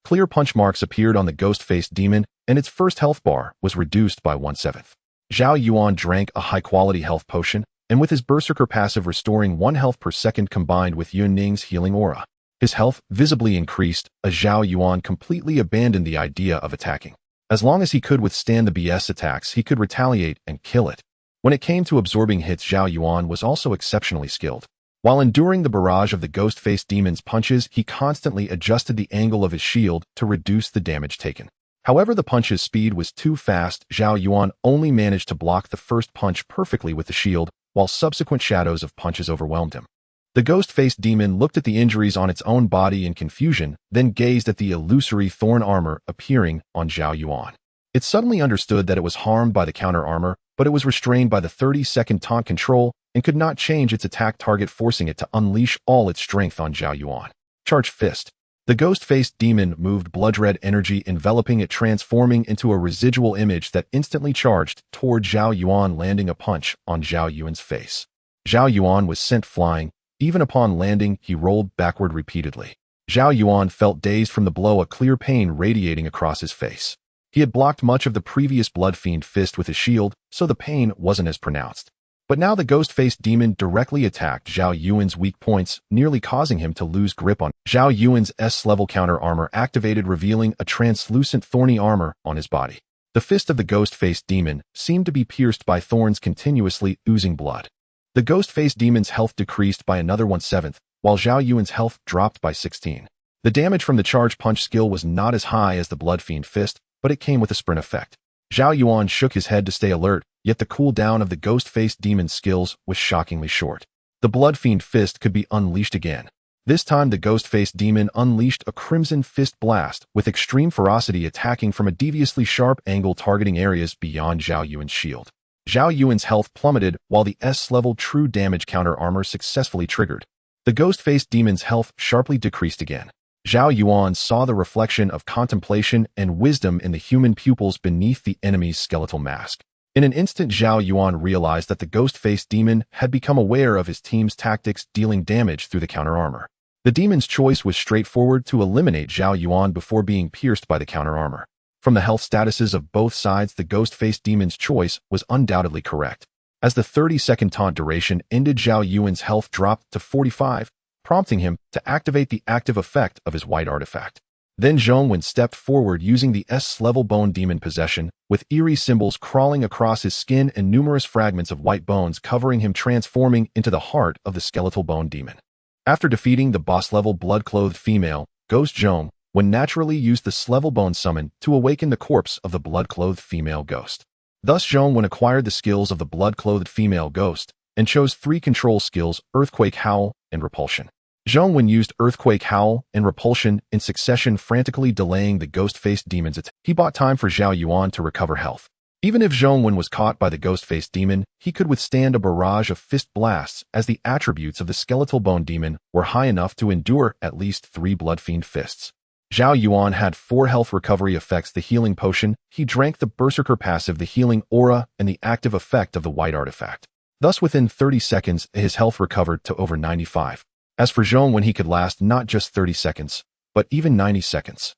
Clear punch marks appeared on the ghost-faced demon, and its first health bar was reduced by 1/7. Zhao Yuan drank a high-quality health potion, and with his Berserker passive restoring 1 health per second combined with Yun Ning's healing aura, his health visibly increased. As Zhao Yuan completely abandoned the idea of attacking. As long as he could withstand the BS attacks, he could retaliate and kill it. When it came to absorbing hits, Zhao Yuan was also exceptionally skilled. While enduring the barrage of the ghost-faced demon's punches, he constantly adjusted the angle of his shield to reduce the damage taken. However, the punch's speed was too fast. Zhao Yuan only managed to block the first punch perfectly with the shield, while subsequent shadows of punches overwhelmed him. The ghost-faced demon looked at the injuries on its own body in confusion, then gazed at the illusory Thorn Armor appearing on Zhao Yuan. It suddenly understood that it was harmed by the counter armor, but it was restrained by the 30-second taunt control and could not change its attack target, forcing it to unleash all its strength on Zhao Yuan. Charge Fist. The ghost-faced demon moved blood-red energy, enveloping it, transforming into a residual image that instantly charged toward Zhao Yuan, landing a punch on Zhao Yuan's face. Zhao Yuan was sent flying. Even upon landing, he rolled backward repeatedly. Zhao Yuan felt dazed from the blow, a clear pain radiating across his face. He had blocked much of the previous Bloodfiend Fist with his shield, so the pain wasn't as pronounced. But now the ghost-faced demon directly attacked Zhao Yuan's weak points, nearly causing him to lose grip on Zhao Yuan's S-level counter armor activated, revealing a translucent thorny armor on his body. The fist of the ghost-faced demon seemed to be pierced by thorns, continuously oozing blood. The ghost-faced demon's health decreased by another 1/7, while Zhao Yuan's health dropped by 16. The damage from the charge punch skill was not as high as the Bloodfiend Fist, but it came with a sprint effect. Zhao Yuan shook his head to stay alert, yet the cooldown of the ghost-faced demon's skills was shockingly short. The Bloodfiend Fist could be unleashed again. This time the ghost-faced demon unleashed a Crimson Fist blast, with extreme ferocity, attacking from a deviously sharp angle, targeting areas beyond Zhao Yuan's shield. Zhao Yuan's health plummeted, while the S-level true damage counter armor successfully triggered. The ghost-faced demon's health sharply decreased again. Zhao Yuan saw the reflection of contemplation and wisdom in the human pupils beneath the enemy's skeletal mask. In an instant, Zhao Yuan realized that the ghost-faced demon had become aware of his team's tactics, dealing damage through the counter armor. The demon's choice was straightforward: to eliminate Zhao Yuan before being pierced by the counter armor. From the health statuses of both sides, the ghost-faced demon's choice was undoubtedly correct. As the 30-second taunt duration ended, Zhao Yuan's health dropped to 45, prompting him to activate the active effect of his white artifact. Then Zhong Wen stepped forward, using the S-level bone demon possession, with eerie symbols crawling across his skin and numerous fragments of white bones covering him, transforming into the heart of the skeletal bone demon. After defeating the boss-level blood-clothed female, Ghost Zhong Wen naturally used the S-level bone summon to awaken the corpse of the blood-clothed female ghost. Thus Zhong Wen acquired the skills of the blood-clothed female ghost and chose 3 control skills: Earthquake, Howl, and Repulsion. Zhong Wen used Earthquake, Howl, and Repulsion in succession, frantically delaying the ghost-faced demon's attack. He bought time for Zhao Yuan to recover health. Even if Zhao Yuan was caught by the ghost-faced demon, he could withstand a barrage of fist blasts as the attributes of the skeletal bone demon were high enough to endure at least 3 bloodfiend fists. Zhao Yuan had 4 health recovery effects: the healing potion, he drank the berserker passive, the healing aura, and the active effect of the white artifact. Thus within 30 seconds, his health recovered to over 95. As for Zhao Yuan, he could last not just 30 seconds, but even 90 seconds.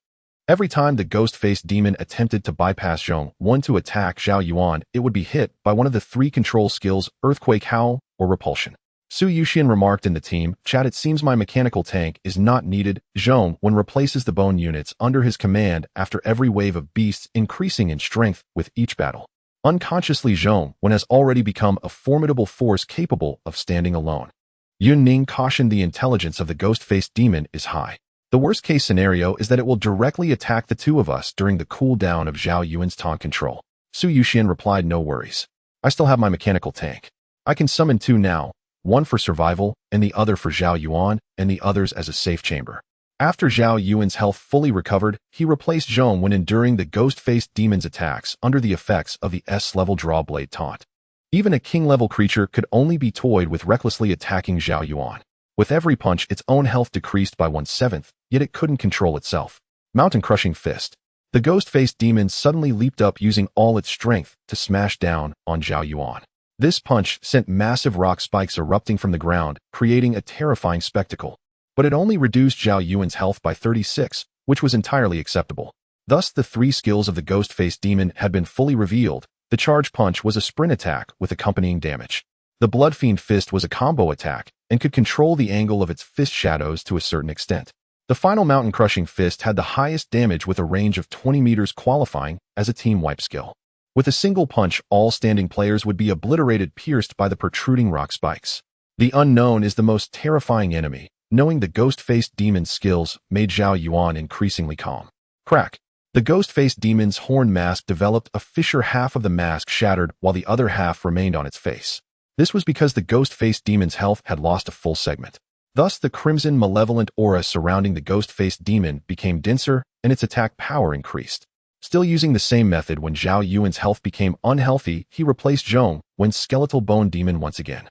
Every time the ghost-faced demon attempted to bypass Zhao Yuan to attack Zhao Yuan, it would be hit by one of the 3 control skills: Earthquake, Howl, or Repulsion. Su Yuxian remarked in the team chat, "It seems my mechanical tank is not needed." Zhao Yuan replaces the bone units under his command after every wave of beasts, increasing in strength with each battle. Unconsciously, Zhao Yuan has already become a formidable force capable of standing alone. Yun Ning cautioned the intelligence of the ghost-faced demon is high. The worst-case scenario is that it will directly attack the 2 of us during the cooldown of Zhao Yuan's taunt control. Su Yuxian replied, "No worries. I still have my mechanical tank. I can summon 2 now, one for survival and the other for Zhao Yuan, and the others as a safe chamber." After Zhao Yuan's health fully recovered, he replaced Zhao Yuan when enduring the ghost-faced demon's attacks under the effects of the S-level draw blade taunt. Even a king-level creature could only be toyed with recklessly attacking Zhao Yuan. With every punch, its own health decreased by 1/7, yet it couldn't control itself. Mountain-crushing fist. The ghost-faced demon suddenly leaped up using all its strength to smash down on Zhao Yuan. This punch sent massive rock spikes erupting from the ground, creating a terrifying spectacle. But it only reduced Zhao Yuan's health by 36, which was entirely acceptable. Thus, the 3 skills of the ghost-faced demon had been fully revealed. The charge punch was a sprint attack with accompanying damage. The bloodfiend fist was a combo attack and could control the angle of its fist shadows to a certain extent. The final mountain-crushing fist had the highest damage with a range of 20 meters, qualifying as a team wipe skill. With a single punch, all standing players would be obliterated, pierced by the protruding rock spikes. The unknown is the most terrifying enemy. Knowing the ghost-faced demon's skills made Zhao Yuan increasingly calm. Crack. The ghost-faced demon's horn mask developed a fissure. Half of the mask shattered while the other half remained on its face. This was because the ghost-faced demon's health had lost a full segment. Thus, the crimson malevolent aura surrounding the ghost-faced demon became denser and its attack power increased. Still using the same method, when Zhao Yuan's health became unhealthy, he replaced Zhao Yuan's skeletal bone demon once again.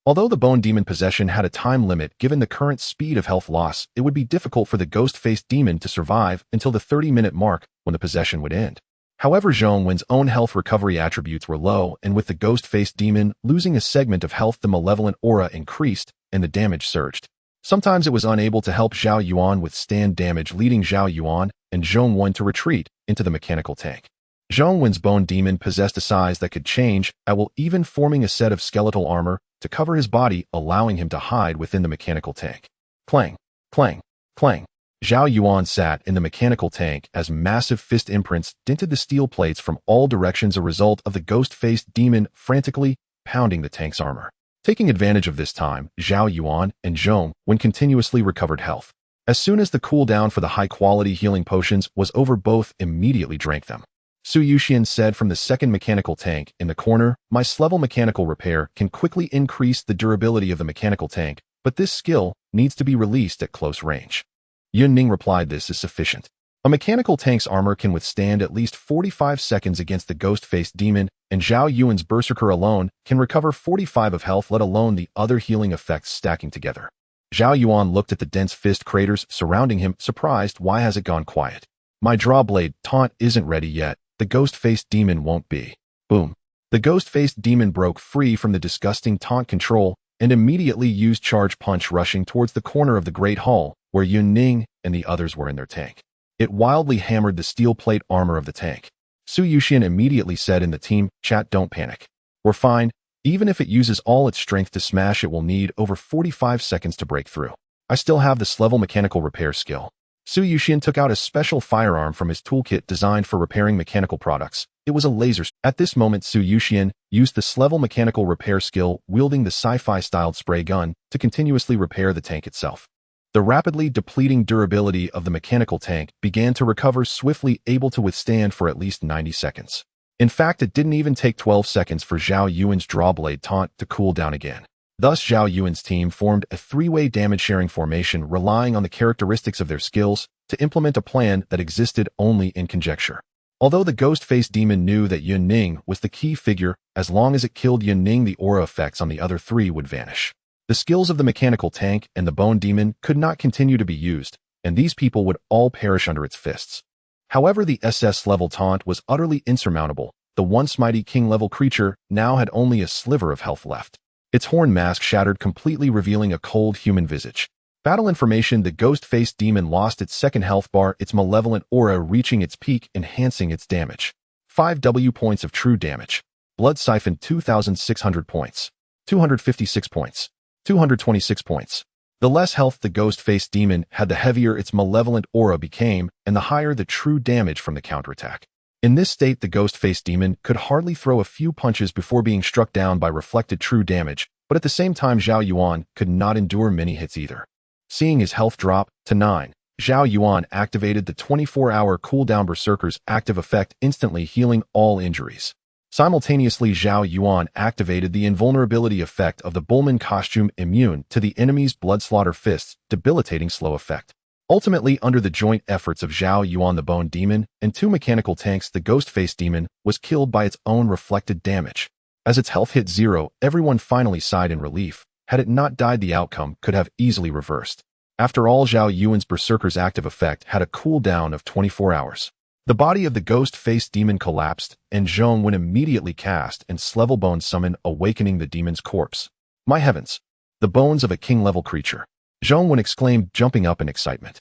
Although the bone demon possession had a time limit, given the current speed of health loss, it would be difficult for the ghost-faced demon to survive until the 30-minute mark when the possession would end. However, Zhao Yuan's own health recovery attributes were low, and with the ghost-faced demon losing a segment of health, the malevolent aura increased and the damage surged. Sometimes it was unable to help Zhao Yuan withstand damage, leading Zhao Yuan and Zhao Yuan to retreat into the mechanical tank. Zhao Yuan's bone demon possessed a size that could change at will, even forming a set of skeletal armor to cover his body, allowing him to hide within the mechanical tank. Clang, clang, clang. Zhao Yuan sat in the mechanical tank as massive fist imprints dented the steel plates from all directions, a result of the ghost-faced demon frantically pounding the tank's armor. Taking advantage of this time, Zhao Yuan and Zhao Yuan continuously recovered health. As soon as the cooldown for the high-quality healing potions was over, both immediately drank them. Su Yuxian said from the second mechanical tank in the corner, "My S-level mechanical repair can quickly increase the durability of the mechanical tank, but this skill needs to be released at close range." Yun Ning replied, "This is sufficient. A mechanical tank's armor can withstand at least 45 seconds against the ghost-faced demon, and Zhao Yuan's berserker alone can recover 45 of health, let alone the other healing effects stacking together." Zhao Yuan looked at the dense fist craters surrounding him, surprised. "Why has it gone quiet? My draw blade taunt isn't ready yet. The ghost-faced demon won't be." Boom. The ghost-faced demon broke free from the disgusting taunt control and immediately used charge punch, rushing towards the corner of the Great Hall where Yun Ning and the others were in their tank. It wildly hammered the steel plate armor of the tank. Su Yuxian immediately said in the team chat, "Don't panic. We're fine. Even if it uses all its strength to smash, it will need over 45 seconds to break through. I still have this level mechanical repair skill." Su Yuxian took out a special firearm from his toolkit designed for repairing mechanical products. It was a laser. At this moment, Su Yuxian used the S-level mechanical repair skill, wielding the sci-fi styled spray gun to continuously repair the tank itself. The rapidly depleting durability of the mechanical tank began to recover swiftly, able to withstand for at least 90 seconds. In fact, it didn't even take 12 seconds for Zhao Yuan's drawblade taunt to cool down again. Thus, Zhao Yuan's team formed a 3-way damage-sharing formation, relying on the characteristics of their skills to implement a plan that existed only in conjecture. Although the ghost-faced demon knew that Yun Ning was the key figure, as long as it killed Yun Ning, the aura effects on the other three would vanish. The skills of the mechanical tank and the bone demon could not continue to be used, and these people would all perish under its fists. However, the SS-level taunt was utterly insurmountable. The once mighty king-level creature now had only a sliver of health left. Its horn mask shattered completely, revealing a cold human visage. Battle information: the ghost-faced demon lost its second health bar, its malevolent aura reaching its peak, enhancing its damage. 5 W points of true damage. Blood siphon 2,600 points. 256 points. 226 points. The less health the ghost-faced demon had, the heavier its malevolent aura became, and the higher the true damage from the counterattack. In this state, the ghost-faced demon could hardly throw a few punches before being struck down by reflected true damage, but at the same time Zhao Yuan could not endure many hits either. Seeing his health drop to 9, Zhao Yuan activated the 24-hour cooldown Berserker's active effect, instantly healing all injuries. Simultaneously, Zhao Yuan activated the invulnerability effect of the Bullman costume, immune to the enemy's bloodslaughter fists, debilitating slow effect. Ultimately, under the joint efforts of Zhao Yuan, the bone demon, and 2 mechanical tanks, the ghost-faced demon was killed by its own reflected damage. As its health hit 0, everyone finally sighed in relief. Had it not died, the outcome could have easily reversed. After all, Zhao Yuan's Berserker's active effect had a cooldown of 24 hours. The body of the ghost-faced demon collapsed, and Zhong Wen immediately cast and Slevel Bone summon, awakening the demon's corpse. My heavens! The bones of a king-level creature! Zhong Wen exclaimed, jumping up in excitement.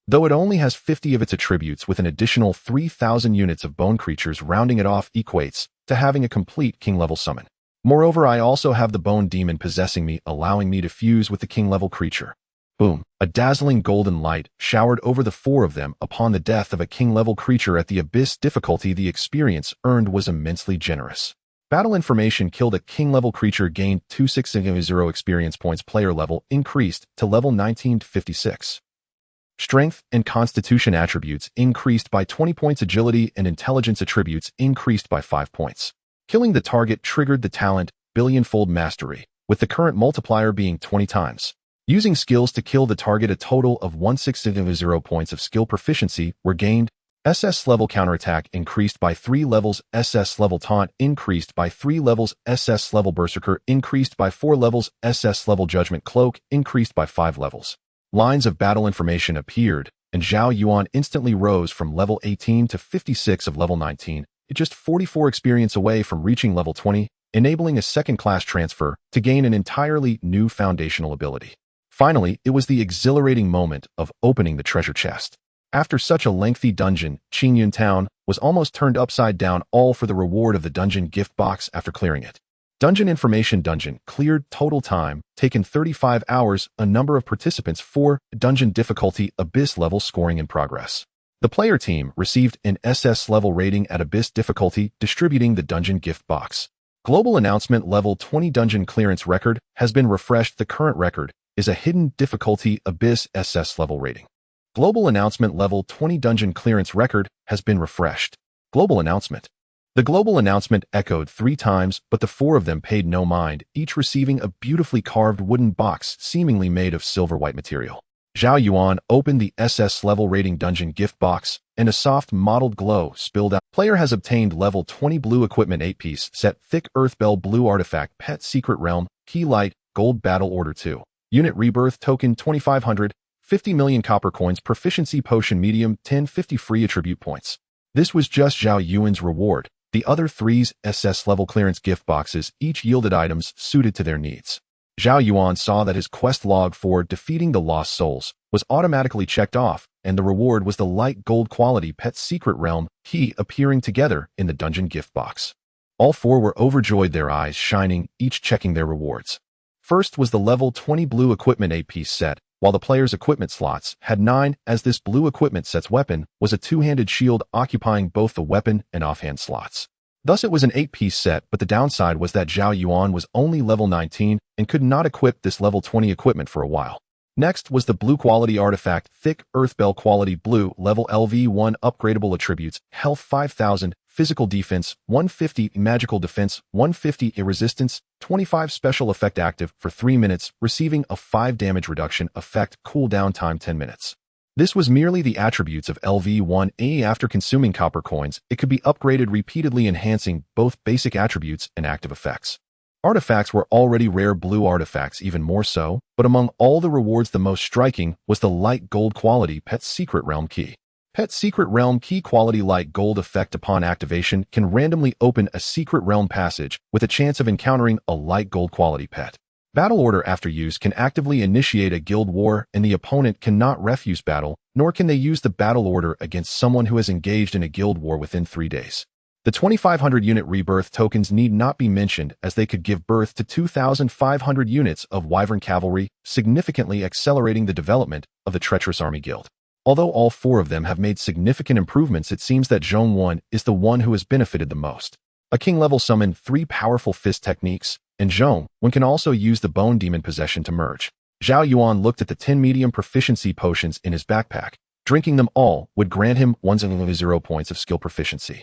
Though it only has 50 of its attributes, with an additional 3,000 units of bone creatures rounding it off, equates to having a complete king-level summon. Moreover, I also have the bone demon possessing me, allowing me to fuse with the king-level creature. Boom! A dazzling golden light showered over the 4 of them. Upon the death of a king-level creature at the abyss difficulty, the experience earned was immensely generous. Battle information: killed a king-level creature, gained 260 experience points. Player level increased to level 19 to 56. Strength and constitution attributes increased by 20 points. Agility and intelligence attributes increased by 5 points. Killing the target triggered the talent Billionfold Mastery, with the current multiplier being 20 times. Using skills to kill the target, a total of 160 points of skill proficiency were gained. SS level counterattack increased by 3 levels. SS level taunt increased by 3 levels. SS level berserker increased by 4 levels. SS level judgment cloak increased by 5 levels. Lines of battle information appeared, and Zhao Yuan instantly rose from level 18 to 56 of level 19, just 44 experience away from reaching level 20, enabling a second-class transfer to gain an entirely new foundational ability. Finally, it was the exhilarating moment of opening the treasure chest. After such a lengthy dungeon, Qingyun Town was almost turned upside down, all for the reward of the dungeon gift box after clearing it. Dungeon information: dungeon cleared, total time taken 35 hours, a number of participants 4, dungeon difficulty abyss level, scoring in progress. The player team received an SS level rating at abyss difficulty, distributing the dungeon gift box. Global announcement: level 20 dungeon clearance record has been refreshed. The current record is a hidden difficulty abyss SS level rating. Global announcement: level 20 dungeon clearance record has been refreshed. Global announcement. The global announcement echoed 3 times, but the 4 of them paid no mind, each receiving a beautifully carved wooden box seemingly made of silver-white material. Zhao Yuan opened the SS level rating dungeon gift box, and a soft mottled glow spilled out. Player has obtained level 20 blue equipment 8-piece set, thick earth bell, blue artifact, pet secret realm, key light, gold battle order 2. Unit rebirth token 2500, 50 million copper coins, proficiency potion medium 1050 free attribute points. This was just Zhao Yuan's reward. The other 3's SS level clearance gift boxes each yielded items suited to their needs. Zhao Yuan saw that his quest log for defeating the lost souls was automatically checked off, and the reward was the light gold quality pet secret realm key appearing together in the dungeon gift box. All 4 were overjoyed, their eyes shining, each checking their rewards. First was the level 20 blue equipment 8-piece set, while the player's equipment slots had 9, as this blue equipment set's weapon was a 2-handed shield occupying both the weapon and offhand slots. Thus it was an 8-piece set, but the downside was that Zhao Yuan was only level 19 and could not equip this level 20 equipment for a while. Next was the blue quality artifact, thick earth bell quality blue, level LV1, upgradable attributes, health 5000, physical defense 150, magical defense 150, resistance 25, special effect active for 3 minutes, receiving a 5 damage reduction effect, cooldown time 10 minutes. This was merely the attributes of LV1A. After consuming copper coins, it could be upgraded repeatedly, enhancing both basic attributes and active effects. Artifacts were already rare blue artifacts, even more so, but among all the rewards the most striking was the light gold quality Pet Secret Realm Key. Pet Secret Realm Key quality light gold effect upon activation can randomly open a secret realm passage with a chance of encountering a light gold quality pet. Battle order after use can actively initiate a guild war, and the opponent cannot refuse battle, nor can they use the battle order against someone who has engaged in a guild war within 3 days. The 2,500 unit rebirth tokens need not be mentioned, as they could give birth to 2,500 units of Wyvern Cavalry, significantly accelerating the development of the Treacherous Army Guild. Although all 4 of them have made significant improvements, it seems that Zhao Yuan is the one who has benefited the most. A king level summoned 3 powerful fist techniques, and Zhao Yuan can also use the Bone Demon Possession to merge. Zhao Yuan looked at the 10 medium proficiency potions in his backpack. Drinking them all would grant him 100 points of skill proficiency.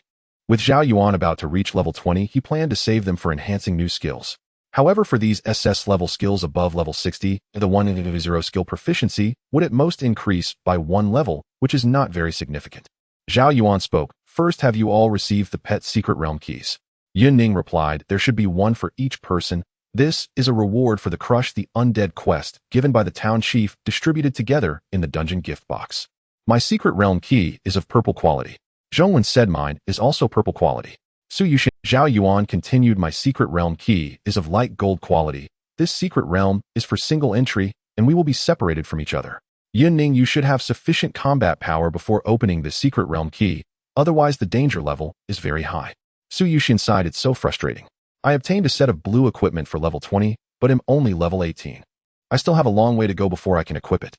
With Zhao Yuan about to reach level 20, he planned to save them for enhancing new skills. However, for these SS level skills above level 60, the 100 skill proficiency would at most increase by 1 level, which is not very significant. Zhao Yuan spoke, "First, have you all received the Pet Secret Realm Keys?" Yun Ning replied, "There should be 1 for each person. This is a reward for the Crush the Undead quest given by the town chief, distributed together in the dungeon gift box. My secret realm key is of purple quality." Zhao Yuan said, "Mine is also purple quality." Zhao Yuan continued, "My secret realm key is of light gold quality. This secret realm is for single entry, and we will be separated from each other. Yun Ning, you should have sufficient combat power before opening the secret realm key, otherwise the danger level is very high." Su Yushin sighed, "It's so frustrating. I obtained a set of blue equipment for level 20, but am only level 18. I still have a long way to go before I can equip it."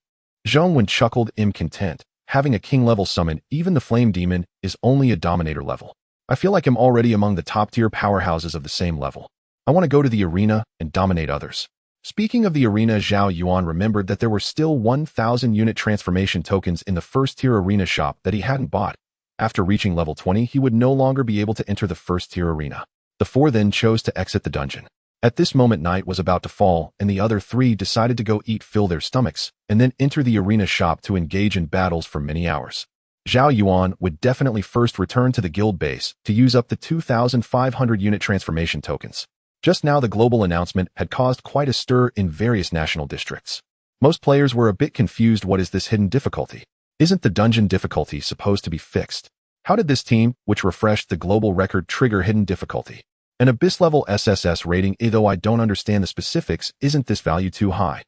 Zhao Yuan chuckled, "Am content. Having a king level summon, even the flame demon, is only a dominator level. I feel like I'm already among the top tier powerhouses of the same level. I want to go to the arena and dominate others." Speaking of the arena, Zhao Yuan remembered that there were still 1,000 unit transformation tokens in the first tier arena shop that he hadn't bought. After reaching level 20, he would no longer be able to enter the first tier arena. The 4 then chose to exit the dungeon. At this moment, night was about to fall, and the other 3 decided to go fill their stomachs, and then enter the arena shop to engage in battles for many hours. Zhao Yuan would definitely first return to the guild base to use up the 2,500 unit transformation tokens. Just now, the global announcement had caused quite a stir in various national districts. Most players were a bit confused. What is this hidden difficulty? Isn't the dungeon difficulty supposed to be fixed? How did this team, which refreshed the global record, trigger hidden difficulty? An abyss level SSS rating, though I don't understand the specifics. Isn't this value too high?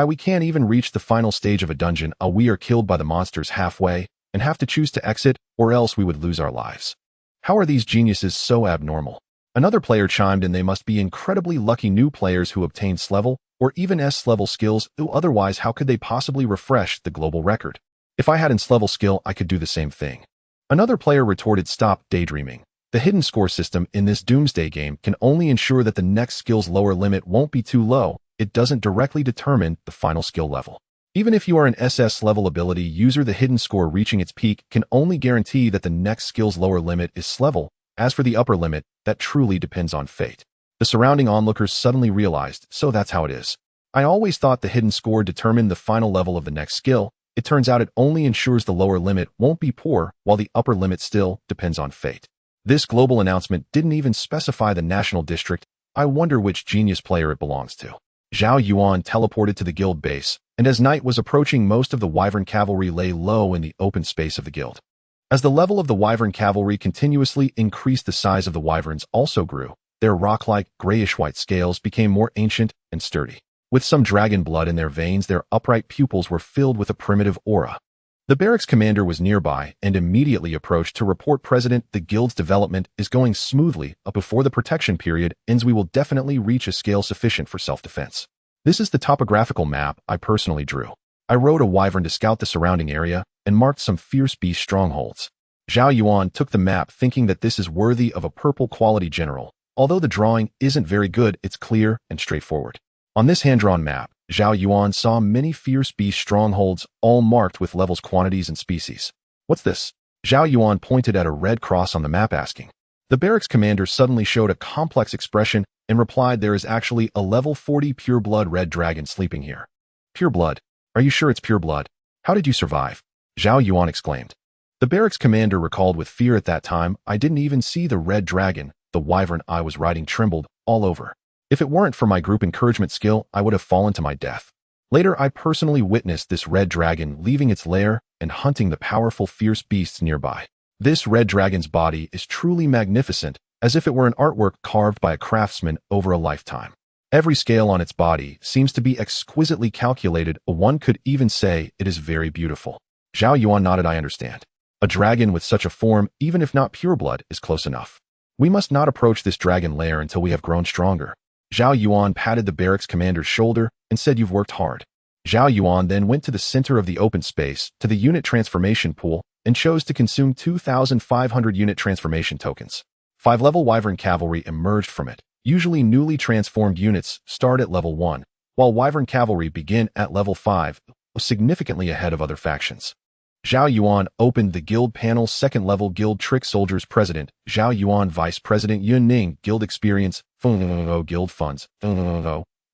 We can't even reach the final stage of a dungeon. We are killed by the monsters halfway and have to choose to exit, or else we would lose our lives. How are these geniuses so abnormal? Another player chimed in, "They must be incredibly lucky new players who obtain S-level or even S-level skills, otherwise how could they possibly refresh the global record? If I had an S-level skill, I could do the same thing." Another player retorted, "Stop daydreaming. The hidden score system in this doomsday game can only ensure that the next skill's lower limit won't be too low. It doesn't directly determine the final skill level. Even if you are an SS level ability user, the hidden score reaching its peak can only guarantee that the next skill's lower limit is S-level. As for the upper limit, that truly depends on fate." The surrounding onlookers suddenly realized, "So that's how it is. I always thought the hidden score determined the final level of the next skill. It turns out it only ensures the lower limit won't be poor, while the upper limit still depends on fate." This global announcement didn't even specify the national district. I wonder which genius player it belongs to. Zhao Yuan teleported to the guild base, and as night was approaching, most of the Wyvern Cavalry lay low in the open space of the guild. As the level of the Wyvern Cavalry continuously increased, the size of the Wyverns also grew. Their rock-like, grayish-white scales became more ancient and sturdy. With some dragon blood in their veins, their upright pupils were filled with a primitive aura. The barracks commander was nearby and immediately approached to report, "President, the guild's development is going smoothly. Before the protection period ends, we will definitely reach a scale sufficient for self-defense. This is the topographical map I personally drew. I rode a wyvern to scout the surrounding area and marked some fierce beast strongholds." Zhao Yuan took the map, thinking that this is worthy of a purple quality general. Although the drawing isn't very good, it's clear and straightforward. On this hand-drawn map, Zhao Yuan saw many fierce beast strongholds, all marked with levels, quantities, and species. "What's this?" Zhao Yuan pointed at a red cross on the map, asking. The barracks commander suddenly showed a complex expression and replied, "There is actually a level 40 pure blood red dragon sleeping here." "Pure blood? Are you sure it's pure blood? How did you survive?" Zhao Yuan exclaimed. The barracks commander recalled with fear at that time, I didn't even see the red dragon, the wyvern I was riding trembled all over. If it weren't for my group encouragement skill, I would have fallen to my death. Later, I personally witnessed this red dragon leaving its lair and hunting the powerful fierce beasts nearby. This red dragon's body is truly magnificent, as if it were an artwork carved by a craftsman over a lifetime. Every scale on its body seems to be exquisitely calculated, one could even say it is very beautiful. Zhao Yuan nodded. I understand. A dragon with such a form, even if not pureblood, is close enough. We must not approach this dragon lair until we have grown stronger. Zhao Yuan patted the barracks commander's shoulder and said, You've worked hard. Zhao Yuan then went to the center of the open space, to the unit transformation pool, and chose to consume 2,500 unit transformation tokens. 5-level wyvern cavalry emerged from it. Usually newly transformed units start at level 1, while wyvern cavalry begin at level 5, significantly ahead of other factions. Zhao Yuan opened the guild panel. 2nd level guild trick soldiers president, Zhao Yuan vice president Yun Ning, guild experience, guild funds,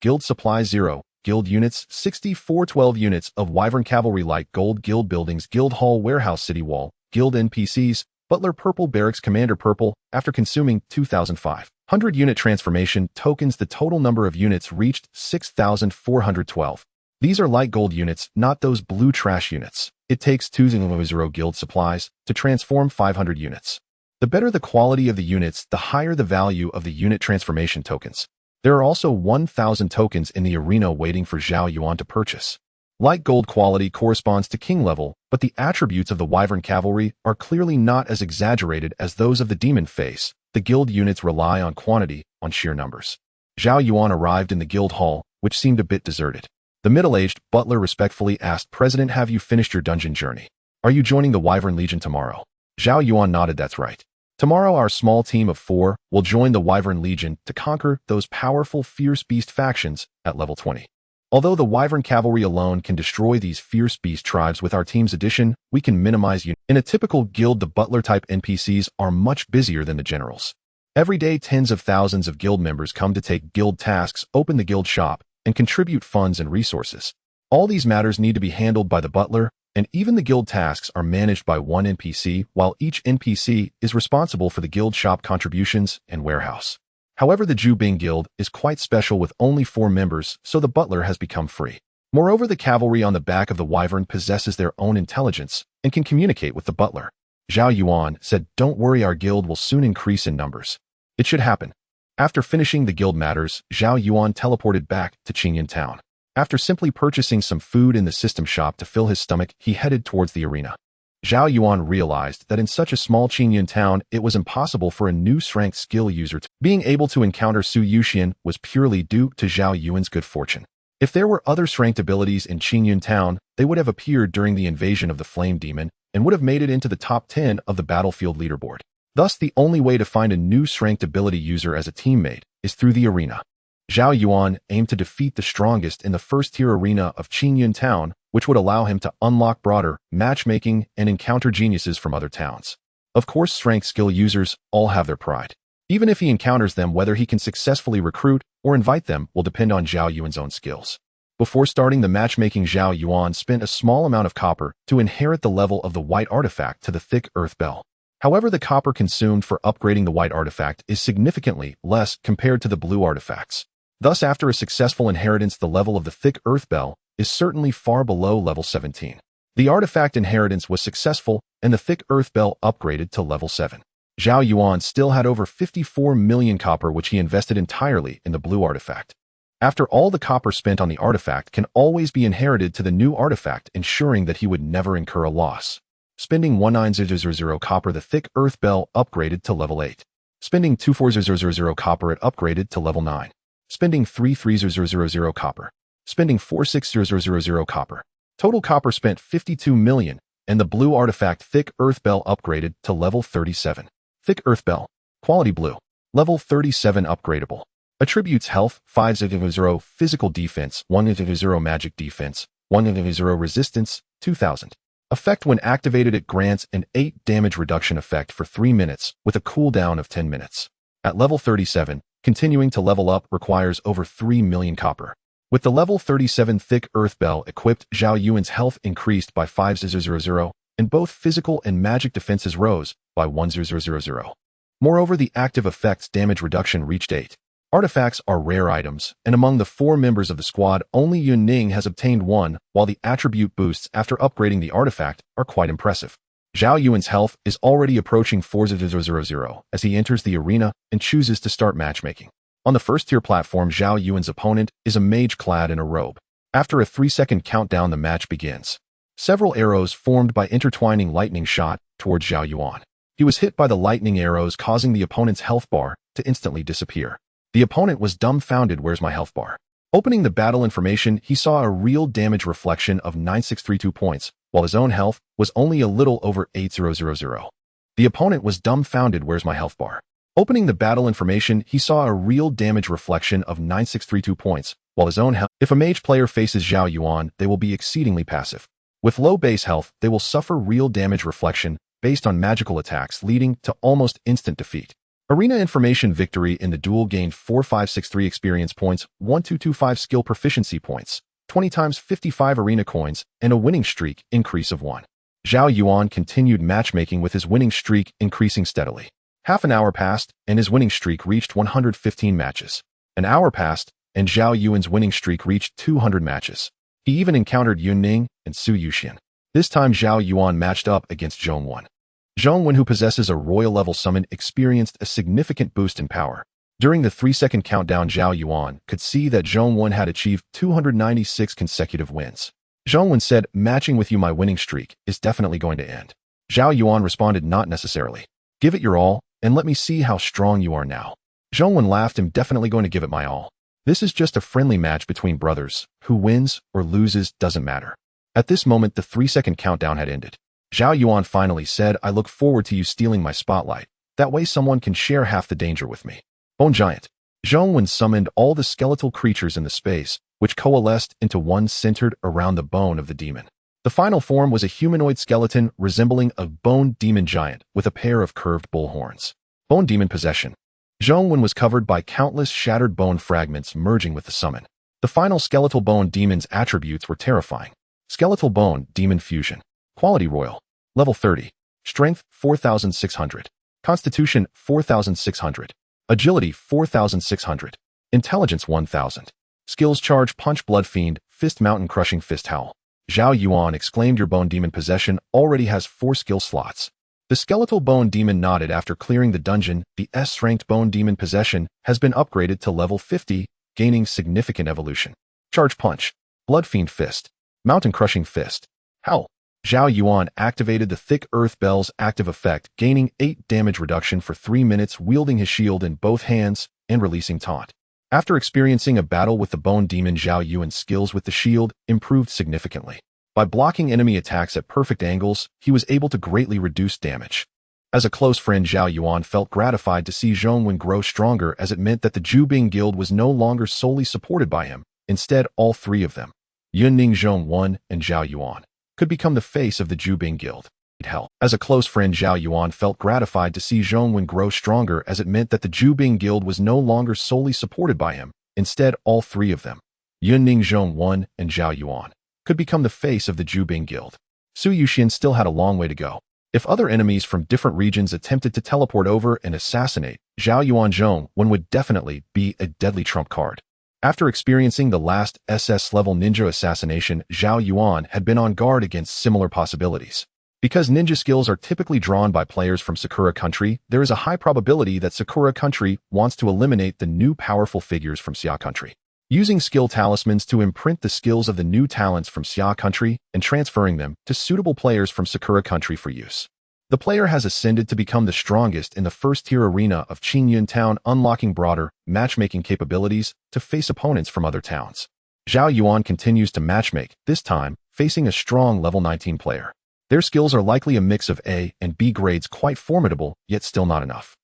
guild supplies 0, guild units 6412 units of wyvern cavalry light gold guild buildings guild hall warehouse city wall, guild NPCs, butler purple barracks commander purple. After consuming 2,500 unit transformation tokens, the total number of units reached 6,412. These are light gold units, not those blue trash units. It takes 2,000 guild supplies to transform 500 units. The better the quality of the units, the higher the value of the unit transformation tokens. There are also 1,000 tokens in the arena waiting for Zhao Yuan to purchase. Light gold quality corresponds to king level, but the attributes of the wyvern cavalry are clearly not as exaggerated as those of the demon face. The guild units rely on quantity, on sheer numbers. Zhao Yuan arrived in the guild hall, which seemed a bit deserted. The middle-aged butler respectfully asked, President, have you finished your dungeon journey? Are you joining the Wyvern Legion tomorrow? Zhao Yuan nodded. That's right. Tomorrow our small team of 4 will join the Wyvern Legion to conquer those powerful fierce beast factions at level 20. Although the Wyvern Cavalry alone can destroy these fierce beast tribes, with our team's addition, we can minimize units. In a typical guild, the butler-type NPCs are much busier than the generals. Every day, tens of thousands of guild members come to take guild tasks, open the guild shop, and contribute funds and resources. All these matters need to be handled by the butler, and even the guild tasks are managed by one NPC, while each NPC is responsible for the guild shop contributions and warehouse. However, the Jubing Guild is quite special with only 4 members, so the butler has become free. Moreover, the cavalry on the back of the wyvern possesses their own intelligence and can communicate with the butler. Zhao Yuan said, Don't worry, our guild will soon increase in numbers. It should happen. After finishing the guild matters, Zhao Yuan teleported back to Qingyan town. After simply purchasing some food in the system shop to fill his stomach, he headed towards the arena. Zhao Yuan realized that in such a small Qingyan town, it was impossible for a new strength skill user to being able to encounter Su Yuxian was purely due to Zhao Yuan's good fortune. If there were other strength abilities in Qingyan town, they would have appeared during the invasion of the Flame Demon and would have made it into the top 10 of the battlefield leaderboard. Thus, the only way to find a new strength ability user as a teammate is through the arena. Zhao Yuan aimed to defeat the strongest in the first-tier arena of Qingyan town, which would allow him to unlock broader matchmaking and encounter geniuses from other towns. Of course, strength skill users all have their pride. Even if he encounters them, whether he can successfully recruit or invite them will depend on Zhao Yuan's own skills. Before starting the matchmaking, Zhao Yuan spent a small amount of copper to inherit the level of the white artifact to the thick earth bell. However, the copper consumed for upgrading the white artifact is significantly less compared to the blue artifacts. Thus, after a successful inheritance, the level of the thick earth bell is certainly far below level 17. The artifact inheritance was successful, and the thick earth bell upgraded to level 7. Zhao Yuan still had over 54 million copper, which he invested entirely in the blue artifact. After all, the copper spent on the artifact can always be inherited to the new artifact, ensuring that he would never incur a loss. Spending 19000 copper, the thick earth bell upgraded to level 8. Spending 24000 copper, it upgraded to level 9. Spending 33000 copper. Spending 46000 copper. Total copper spent 52 million, and the blue artifact thick earth bell upgraded to level 37. Thick earth bell. Quality blue. Level 37 upgradable. Attributes: health 500, physical defense 100, magic defense 100, resistance 2000. Effect: when activated, it grants an 8 damage reduction effect for 3 minutes with a cooldown of 10 minutes. At level 37, continuing to level up requires over 3 million copper. With the level 37 thick earth bell equipped, Zhao Yuan's health increased by 5,000, and both physical and magic defenses rose by 1,000. Moreover, the active effect's damage reduction reached 8. Artifacts are rare items, and among the 4 members of the squad, only Yun Ning has obtained one, while the attribute boosts after upgrading the artifact are quite impressive. Zhao Yuan's health is already approaching 4,000 as he enters the arena and chooses to start matchmaking. On the first-tier platform, Zhao Yuan's opponent is a mage clad in a robe. After a 3-second countdown, the match begins. Several arrows formed by intertwining lightning shot towards Zhao Yuan. He was hit by the lightning arrows, causing the opponent's health bar to instantly disappear. The opponent was dumbfounded. Where's my health bar? Opening the battle information, he saw a real damage reflection of 9632 points, while his own health was only a little over 8000. The opponent was dumbfounded. Where's my health bar? Opening the battle information, he saw a real damage reflection of 9632 points, while his own health. If a mage player faces Zhao Yuan, they will be exceedingly passive. With low base health, they will suffer real damage reflection based on magical attacks, leading to almost instant defeat. Arena information: victory in the duel gained 4563 experience points, 1225 skill proficiency points, 20 times 55 arena coins, and a winning streak increase of 1. Zhao Yuan continued matchmaking with his winning streak increasing steadily. Half an hour passed, and his winning streak reached 115 matches. An hour passed, and Zhao Yuan's winning streak reached 200 matches. He even encountered Yun Ning and Su Yuxian. This time Zhao Yuan matched up against Zhong Wen. Zhong Wen, who possesses a royal-level summon, experienced a significant boost in power. During the 3-second countdown, Zhao Yuan could see that Zhong Wen had achieved 296 consecutive wins. Zhong Wen said, "Matching with you, my winning streak is definitely going to end." Zhao Yuan responded, "Not necessarily. Give it your all, and let me see how strong you are now." Zhong Wen laughed, "I'm definitely going to give it my all. This is just a friendly match between brothers. Who wins or loses doesn't matter." At this moment, the 3-second countdown had ended. Zhao Yuan finally said, "I look forward to you stealing my spotlight. That way someone can share half the danger with me." Bone Giant. Zhong Wen summoned all the skeletal creatures in the space, which coalesced into one centered around the bone of the demon. The final form was a humanoid skeleton resembling a bone demon giant with a pair of curved bull horns. Bone demon possession. Zhong Wen was covered by countless shattered bone fragments merging with the summon. The final skeletal bone demon's attributes were terrifying. Skeletal bone demon fusion. Quality royal. Level 30. Strength 4600. Constitution 4600. Agility 4600. Intelligence 1000. Skills: charge, punch, blood fiend, fist, mountain crushing, fist, howl. Zhao Yuan exclaimed, "Your bone demon possession already has 4 skill slots." The skeletal bone demon nodded. After clearing the dungeon, the S-ranked bone demon possession has been upgraded to level 50, gaining significant evolution. Charge punch. Blood fiend fist. Mountain crushing fist. Howl. Zhao Yuan activated the thick earth bell's active effect, gaining 8 damage reduction for 3 minutes, wielding his shield in both hands and releasing taunt. After experiencing a battle with the bone demon, Zhao Yuan's skills with the shield improved significantly. By blocking enemy attacks at perfect angles, he was able to greatly reduce damage. As a close friend, Zhao Yuan felt gratified to see Zhong Wen grow stronger, as it meant that the Jubing Guild was no longer solely supported by him. Instead, all 3 of them, Yun Ning, Zhong Wen, and Zhao Yuan, could become the face of the Jubing Guild. As a close friend, Zhao Yuan felt gratified to see Zhong Wen grow stronger, as it meant that the Jubing Guild was no longer solely supported by him. Instead, all 3 of them, Yun Ning, Zhong Wen, and Zhao Yuan, could become the face of the Jubing Guild. Su Yuxian still had a long way to go. If other enemies from different regions attempted to teleport over and assassinate Zhao Yuan, Zhong Wen would definitely be a deadly trump card. After experiencing the last SS-level ninja assassination, Zhao Yuan had been on guard against similar possibilities. Because ninja skills are typically drawn by players from Sakura Country, there is a high probability that Sakura Country wants to eliminate the new powerful figures from Xia Country. Using skill talismans to imprint the skills of the new talents from Xia Country and transferring them to suitable players from Sakura Country for use. The player has ascended to become the strongest in the first-tier arena of Qingyun Town, unlocking broader matchmaking capabilities to face opponents from other towns. Zhao Yuan continues to matchmake, this time facing a strong level 19 player. Their skills are likely a mix of A and B grades, quite formidable, yet still not enough.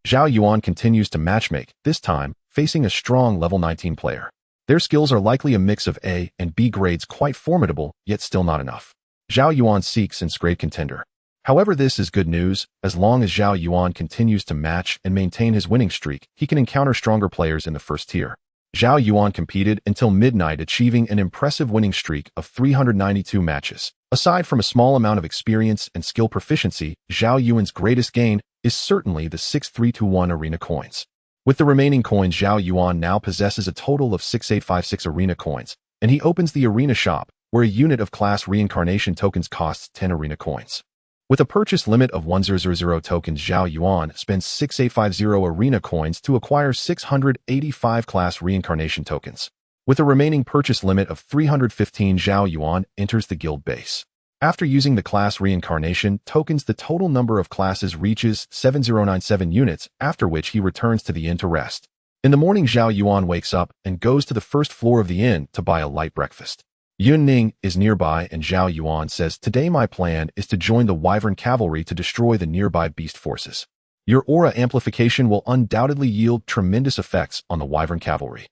Zhao Yuan continues to matchmake, this time facing a strong level 19 player. Their skills are likely a mix of A and B grades, quite formidable, yet still not enough. Zhao Yuan seeks and grade contender. However, this is good news. As long as Zhao Yuan continues to match and maintain his winning streak, he can encounter stronger players in the first tier. Zhao Yuan competed until midnight, achieving an impressive winning streak of 392 matches. Aside from a small amount of experience and skill proficiency, Zhao Yuan's greatest gain is certainly the 6321 arena coins. With the remaining coins, Zhao Yuan now possesses a total of 6856 arena coins, and he opens the arena shop, where a unit of class reincarnation tokens costs 10 arena coins. With a purchase limit of 1000 tokens, Zhao Yuan spends 6850 arena coins to acquire 685 class reincarnation tokens. With a remaining purchase limit of 315, Zhao Yuan enters the guild base. After using the class reincarnation tokens, the total number of classes reaches 7097 units, after which he returns to the inn to rest. In the morning, Zhao Yuan wakes up and goes to the first floor of the inn to buy a light breakfast. Yun Ning is nearby, and Zhao Yuan says, "Today my plan is to join the Wyvern Cavalry to destroy the nearby beast forces. Your aura amplification will undoubtedly yield tremendous effects on the Wyvern Cavalry."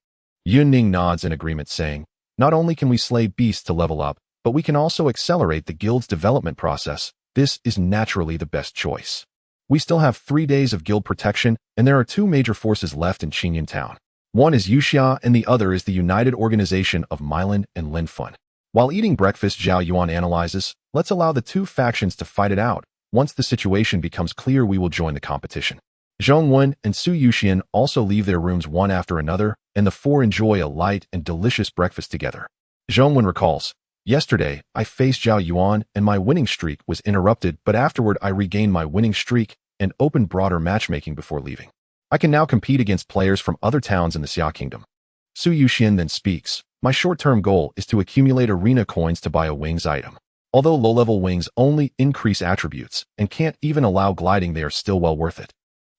Yun Ning nods in agreement, saying, "Not only can we slay beasts to level up, but we can also accelerate the guild's development process. This is naturally the best choice. We still have 3 days of guild protection, and there are 2 major forces left in Qingyan Town. One is Yuxia, and the other is the United Organization of Milan and Linfun." While eating breakfast, Zhao Yuan analyzes, "Let's allow the 2 factions to fight it out. Once the situation becomes clear, we will join the competition." Zhong Wen and Su Yuxian also leave their rooms one after another, and the 4 enjoy a light and delicious breakfast together. Zhong Wen recalls, "Yesterday, I faced Zhao Yuan and my winning streak was interrupted, but afterward I regained my winning streak and opened broader matchmaking before leaving. I can now compete against players from other towns in the Xia Kingdom." Su Yuxian then speaks, "My short-term goal is to accumulate arena coins to buy a wings item. Although low-level wings only increase attributes and can't even allow gliding, they are still well worth it."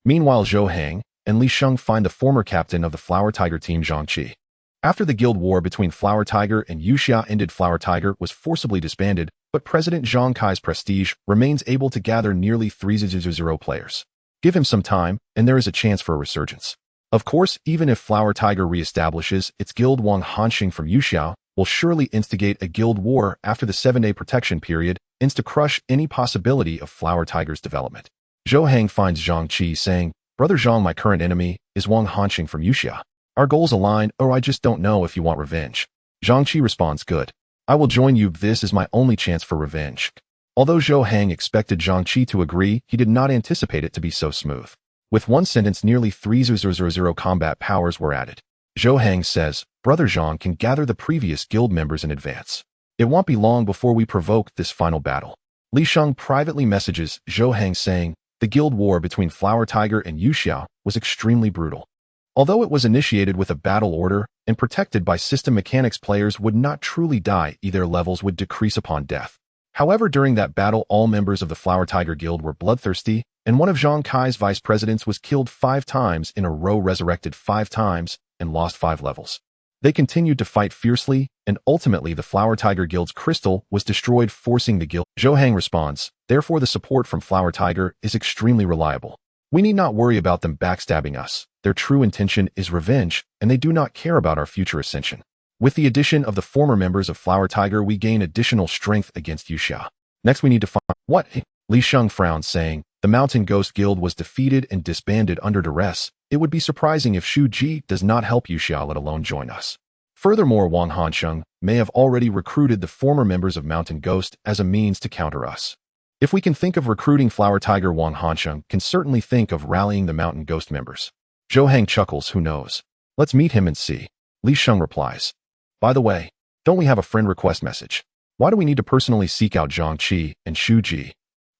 Meanwhile, Zhou Hang and Li Sheng find the former captain of the Flower Tiger team, Zhang Qi. After the guild war between Flower Tiger and Yuxia ended, Flower Tiger was forcibly disbanded, but President Zhang Kai's prestige remains able to gather nearly 300 players. Give him some time, and there is a chance for a resurgence. Of course, even if Flower Tiger reestablishes its guild, Wang Hanxing from Yuxiao will surely instigate a guild war after the 7-day protection period ends to crush any possibility of Flower Tiger's development. Zhou Hang finds Zhang Qi, saying, "Brother Zhang, my current enemy is Wang Hanxing from Yuxia. Our goals align, or I just don't know if you want revenge." Zhang Qi responds, "Good. I will join you. This is my only chance for revenge." Although Zhou Hang expected Zhang Qi to agree, he did not anticipate it to be so smooth. With one sentence, nearly 300 combat powers were added. Zhou Hang says, "Brother Zhang can gather the previous guild members in advance. It won't be long before we provoke this final battle." Li Sheng privately messages Zhou Hang, saying, "The guild war between Flower Tiger and Yuxiao was extremely brutal. Although it was initiated with a battle order and protected by system mechanics, players would not truly die, either levels would decrease upon death. However, during that battle, all members of the Flower Tiger Guild were bloodthirsty, and one of Zhang Kai's vice presidents was killed 5 times in a row, resurrected 5 times, and lost 5 levels. They continued to fight fiercely, and ultimately the Flower Tiger Guild's crystal was destroyed, forcing the guild." Zhou Hang responds, "Therefore the support from Flower Tiger is extremely reliable. We need not worry about them backstabbing us. Their true intention is revenge, and they do not care about our future ascension. With the addition of the former members of Flower Tiger, we gain additional strength against Yuxia. Next we need to find..." "What?" Li Sheng frowns, saying, "The Mountain Ghost Guild was defeated and disbanded under duress. It would be surprising if Shu Ji does not help Yuxia, let alone join us. Furthermore, Wang Hansheng may have already recruited the former members of Mountain Ghost as a means to counter us. If we can think of recruiting Flower Tiger, Wang Hansheng can certainly think of rallying the Mountain Ghost members." Zhou Hang chuckles, "Who knows? Let's meet him and see." Li Sheng replies, "By the way, don't we have a friend request message? Why do we need to personally seek out Zhang Qi and Shu Ji?"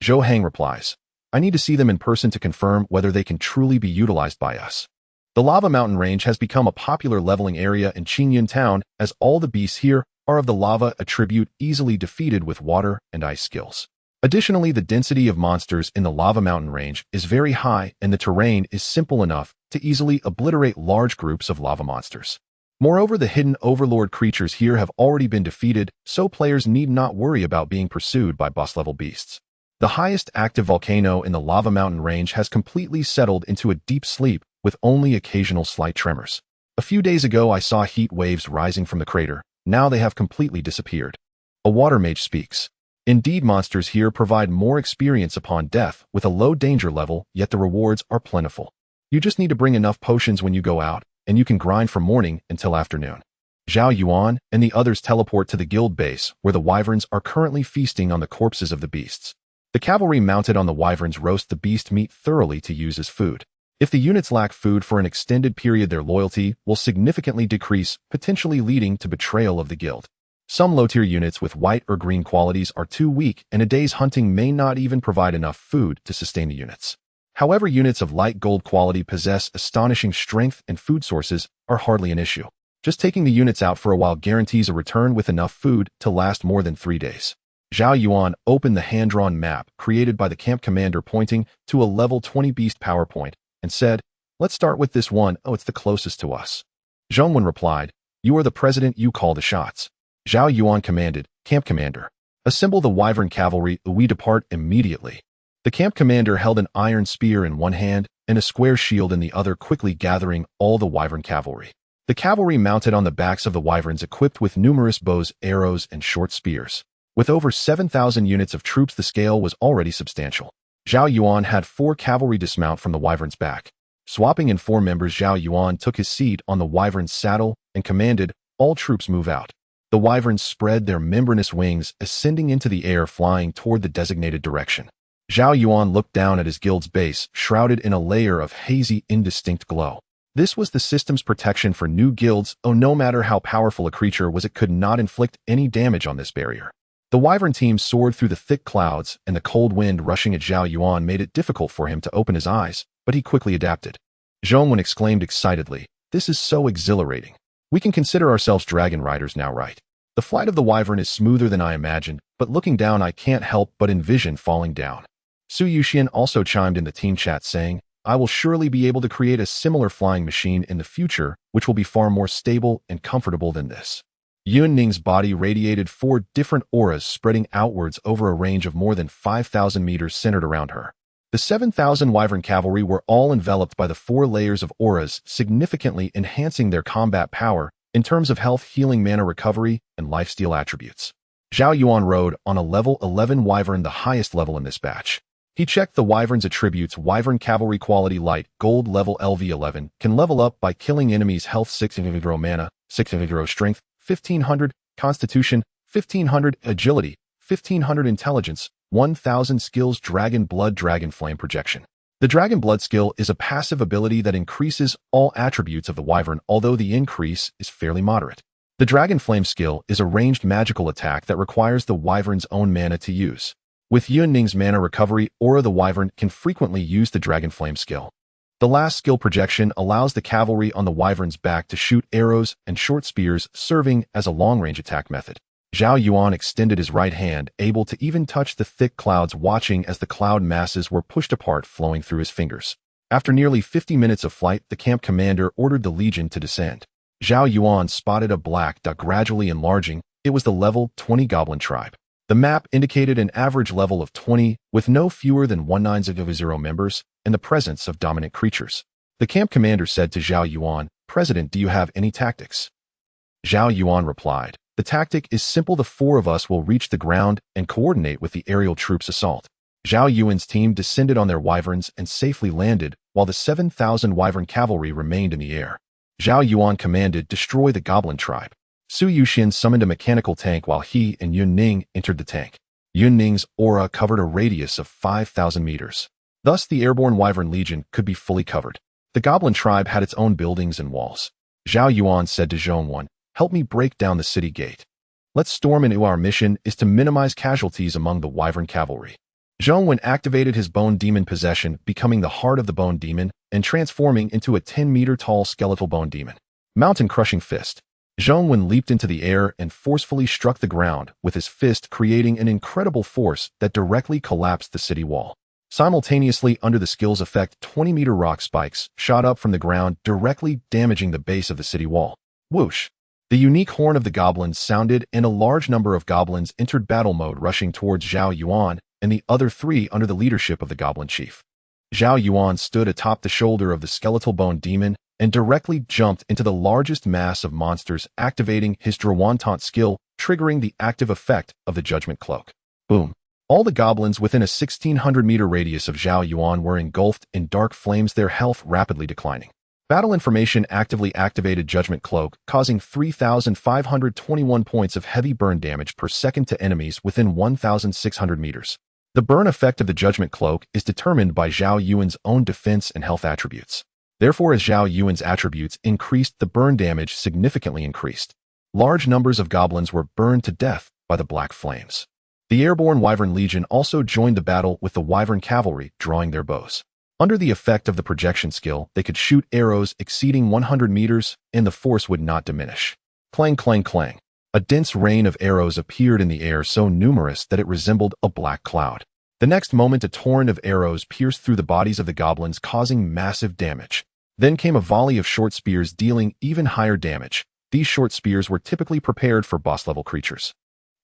Zhou Hang replies, "I need to see them in person to confirm whether they can truly be utilized by us." The Lava Mountain Range has become a popular leveling area in Qingyan Town, as all the beasts here are of the lava attribute, easily defeated with water and ice skills. Additionally, the density of monsters in the Lava Mountain Range is very high, and the terrain is simple enough to easily obliterate large groups of lava monsters. Moreover, the hidden overlord creatures here have already been defeated, so players need not worry about being pursued by boss-level beasts. The highest active volcano in the Lava Mountain Range has completely settled into a deep sleep with only occasional slight tremors. A few days ago, I saw heat waves rising from the crater. Now they have completely disappeared. A water mage speaks. Indeed, monsters here provide more experience upon death with a low danger level, yet the rewards are plentiful. You just need to bring enough potions when you go out, and you can grind from morning until afternoon. Zhao Yuan and the others teleport to the guild base, where the wyverns are currently feasting on the corpses of the beasts. The cavalry mounted on the wyverns roast the beast meat thoroughly to use as food. If the units lack food for an extended period, their loyalty will significantly decrease, potentially leading to betrayal of the guild. Some low-tier units with white or green qualities are too weak, and a day's hunting may not even provide enough food to sustain the units. However, units of light gold quality possess astonishing strength, and food sources are hardly an issue. Just taking the units out for a while guarantees a return with enough food to last more than 3 days. Zhao Yuan opened the hand-drawn map created by the camp commander, pointing to a level 20 beast PowerPoint, and said, "Let's start with this one. Oh, it's the closest to us." Zhao Yuan replied, "You are the president, you call the shots." Zhao Yuan commanded, "Camp commander, assemble the wyvern cavalry, we depart immediately." The camp commander held an iron spear in one hand and a square shield in the other, quickly gathering all the wyvern cavalry. The cavalry mounted on the backs of the wyverns, equipped with numerous bows, arrows, and short spears. With over 7,000 units of troops, the scale was already substantial. Zhao Yuan had 4 cavalry dismount from the wyvern's back. Swapping in 4 members, Zhao Yuan took his seat on the wyvern's saddle and commanded, "All troops move out." The wyverns spread their membranous wings, ascending into the air, flying toward the designated direction. Zhao Yuan looked down at his guild's base, shrouded in a layer of hazy, indistinct glow. This was the system's protection for new guilds. Oh, no matter how powerful a creature was, it could not inflict any damage on this barrier. The wyvern team soared through the thick clouds, and the cold wind rushing at Zhao Yuan made it difficult for him to open his eyes, but he quickly adapted. Zhao Yuan exclaimed excitedly, "This is so exhilarating. We can consider ourselves dragon riders now, right? The flight of the wyvern is smoother than I imagined, but looking down I can't help but envision falling down." Su Yuxian also chimed in the team chat, saying, "I will surely be able to create a similar flying machine in the future, which will be far more stable and comfortable than this." Yun Ning's body radiated 4 different auras, spreading outwards over a range of more than 5,000 meters centered around her. The 7,000 wyvern cavalry were all enveloped by the 4 layers of auras, significantly enhancing their combat power in terms of health, healing, mana recovery, and lifesteal attributes. Zhao Yuan rode on a level 11 wyvern, the highest level in this batch. He checked the wyvern's attributes. Wyvern cavalry quality light, gold level LV11, can level up by killing enemies. Health 600, mana 600, strength 1500, constitution 1500, agility 1500, intelligence 1000, skills dragon blood, dragon flame projection. The dragon blood skill is a passive ability that increases all attributes of the wyvern, although the increase is fairly moderate. The dragon flame skill is a ranged magical attack that requires the wyvern's own mana to use. With Yun Ning's mana recovery aura, the wyvern can frequently use the dragon flame skill. The last skill, projection, allows the cavalry on the wyvern's back to shoot arrows and short spears, serving as a long-range attack method. Zhao Yuan extended his right hand, able to even touch the thick clouds, watching as the cloud masses were pushed apart, flowing through his fingers. After nearly 50 minutes of flight, the camp commander ordered the legion to descend. Zhao Yuan spotted a black dot gradually enlarging. It was the level 20 goblin tribe. The map indicated an average level of 20, with no fewer than 1900 members, and the presence of dominant creatures. The camp commander said to Zhao Yuan, "President, do you have any tactics?" Zhao Yuan replied, "The tactic is simple. The 4 of us will reach the ground and coordinate with the aerial troops' assault." Zhao Yuan's team descended on their wyverns and safely landed, while the 7,000 wyvern cavalry remained in the air. Zhao Yuan commanded, "Destroy the goblin tribe." Su Yuxian summoned a mechanical tank while he and Yun Ning entered the tank. Yun Ning's aura covered a radius of 5,000 meters. Thus, the airborne wyvern legion could be fully covered. The goblin tribe had its own buildings and walls. Zhao Yuan said to Zhao Yuan, "Help me break down the city gate. Let's storm into. Our mission is to minimize casualties among the wyvern cavalry." Zhao Yuan activated his bone demon possession, becoming the heart of the bone demon and transforming into a 10-meter-tall skeletal bone demon. Mountain crushing fist. Zhao Yuan leaped into the air and forcefully struck the ground with his fist, creating an incredible force that directly collapsed the city wall. Simultaneously, under the skill's effect, 20-meter rock spikes shot up from the ground, directly damaging the base of the city wall. Whoosh! The unique horn of the goblins sounded, and a large number of goblins entered battle mode, rushing towards Zhao Yuan and the other 3 under the leadership of the goblin chief. Zhao Yuan stood atop the shoulder of the skeletal bone demon and directly jumped into the largest mass of monsters, activating his Drawantant skill, triggering the active effect of the Judgment Cloak. Boom! All the goblins within a 1,600-meter radius of Zhao Yuan were engulfed in dark flames, their health rapidly declining. Battle information actively activated Judgment Cloak, causing 3,521 points of heavy burn damage per second to enemies within 1,600 meters. The burn effect of the Judgment Cloak is determined by Zhao Yuan's own defense and health attributes. Therefore, as Zhao Yuan's attributes increased, the burn damage significantly increased. Large numbers of goblins were burned to death by the black flames. The airborne Wyvern Legion also joined the battle with the Wyvern Cavalry drawing their bows. Under the effect of the projection skill, they could shoot arrows exceeding 100 meters, and the force would not diminish. Clang, clang, clang. A dense rain of arrows appeared in the air, so numerous that it resembled a black cloud. The next moment, a torrent of arrows pierced through the bodies of the goblins, causing massive damage. Then came a volley of short spears, dealing even higher damage. These short spears were typically prepared for boss-level creatures.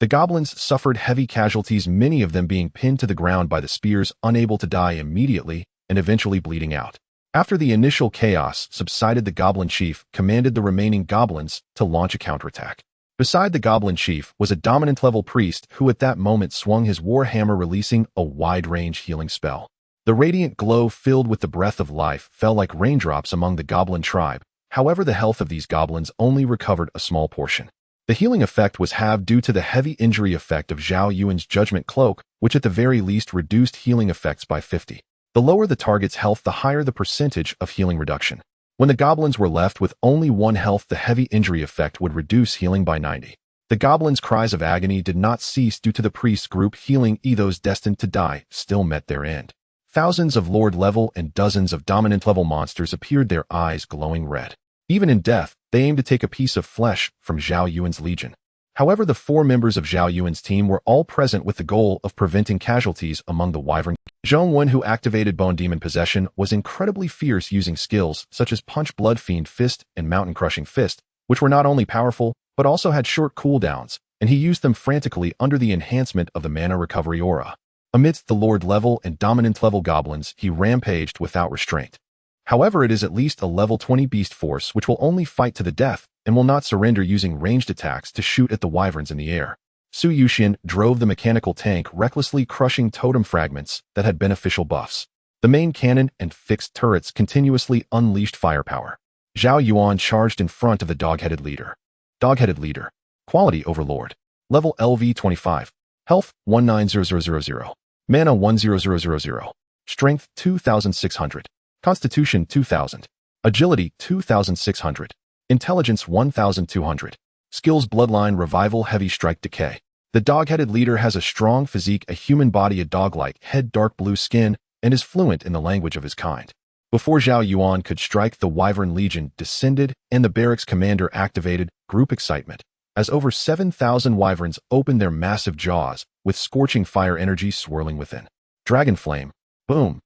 The goblins suffered heavy casualties, many of them being pinned to the ground by the spears, unable to die immediately, and eventually bleeding out. After the initial chaos subsided, the Goblin Chief commanded the remaining goblins to launch a counterattack. Beside the Goblin Chief was a dominant-level priest who at that moment swung his war hammer, releasing a wide-range healing spell. The radiant glow filled with the breath of life fell like raindrops among the goblin tribe. However, the health of these goblins only recovered a small portion. The healing effect was halved due to the heavy injury effect of Zhao Yuan's Judgment Cloak, which at the very least reduced healing effects by 50. The lower the target's health, the higher the percentage of healing reduction. When the goblins were left with only 1 health, the heavy injury effect would reduce healing by 90. The goblins' cries of agony did not cease due to the priest's group healing. Those destined to die still met their end. Thousands of Lord-level and dozens of dominant-level monsters appeared, their eyes glowing red. Even in death, they aimed to take a piece of flesh from Zhao Yuan's legion. However, the 4 members of Zhao Yuan's team were all present with the goal of preventing casualties among the Wyvern. Zhao Yuan, who activated Bone Demon Possession, was incredibly fierce, using skills such as Punch, Blood Fiend Fist, and Mountain Crushing Fist, which were not only powerful, but also had short cooldowns, and he used them frantically under the enhancement of the Mana Recovery Aura. Amidst the Lord-level and Dominant-level goblins, he rampaged without restraint. However, it is at least a level 20 beast force which will only fight to the death and will not surrender, using ranged attacks to shoot at the wyverns in the air. Su Yuxian drove the mechanical tank, recklessly crushing totem fragments that had beneficial buffs. The main cannon and fixed turrets continuously unleashed firepower. Zhao Yuan charged in front of the dog-headed leader. Dog-headed leader. Quality Overlord. Level LV 25. Health 190000. Mana 10000. Strength 2600. Constitution 2000. Agility 2600. Intelligence 1200. Skills Bloodline Revival Heavy Strike Decay. The dog-headed leader has a strong physique, a human body, a dog-like head, dark blue skin, and is fluent in the language of his kind. Before Zhao Yuan could strike, the Wyvern Legion descended and the barracks commander activated Group Excitement, as over 7,000 wyverns opened their massive jaws, with scorching fire energy swirling within. Dragon Flame. Boom.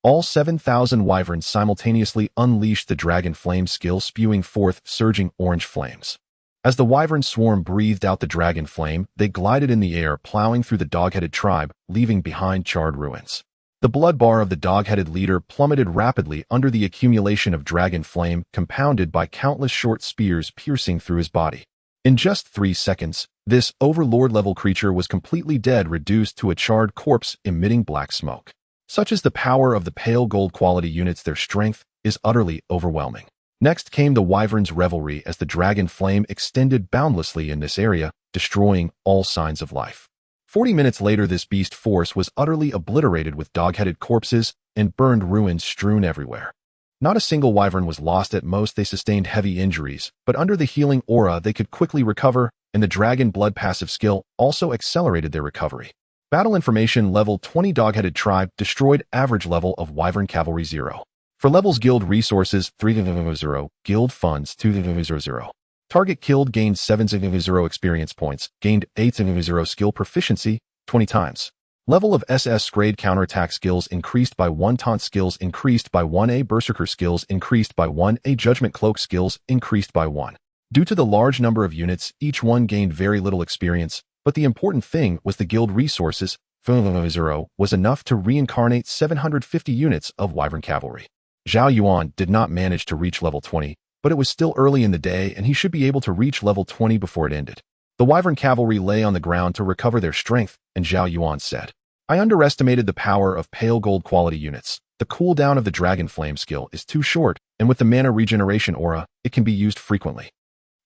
All 7,000 wyverns simultaneously unleashed the Dragon Flame skill, spewing forth surging orange flames. As the wyvern swarm breathed out the Dragon Flame, they glided in the air, plowing through the dog-headed tribe, leaving behind charred ruins. The blood bar of the dog-headed leader plummeted rapidly under the accumulation of Dragon Flame, compounded by countless short spears piercing through his body. In just 3 seconds, this overlord-level creature was completely dead, reduced to a charred corpse emitting black smoke. Such is the power of the pale gold quality units, their strength is utterly overwhelming. Next came the wyvern's revelry as the Dragon Flame extended boundlessly in this area, destroying all signs of life. 40 minutes later, this beast force was utterly obliterated with dog-headed corpses and burned ruins strewn everywhere. Not a single wyvern was lost. At most, they sustained heavy injuries, but under the healing aura they could quickly recover, and the Dragon Blood passive skill also accelerated their recovery. Battle information level 20 dog-headed tribe destroyed, average level of Wyvern Cavalry 0. For levels, guild resources 300, guild funds 200. Target killed gained 700 experience points, gained 800 skill proficiency 20 times. Level of SS grade counterattack skills increased by 1, taunt skills increased by 1, a berserker skills increased by 1, a judgment cloak skills increased by 1. Due to the large number of units, each one gained very little experience, but the important thing was the guild resources 0 was enough to reincarnate 750 units of Wyvern Cavalry. Zhao Yuan did not manage to reach level 20, but it was still early in the day and he should be able to reach level 20 before it ended. The Wyvern Cavalry lay on the ground to recover their strength, and Zhao Yuan said, "I underestimated the power of pale gold quality units. The cooldown of the Dragon Flame skill is too short, and with the mana regeneration aura, it can be used frequently.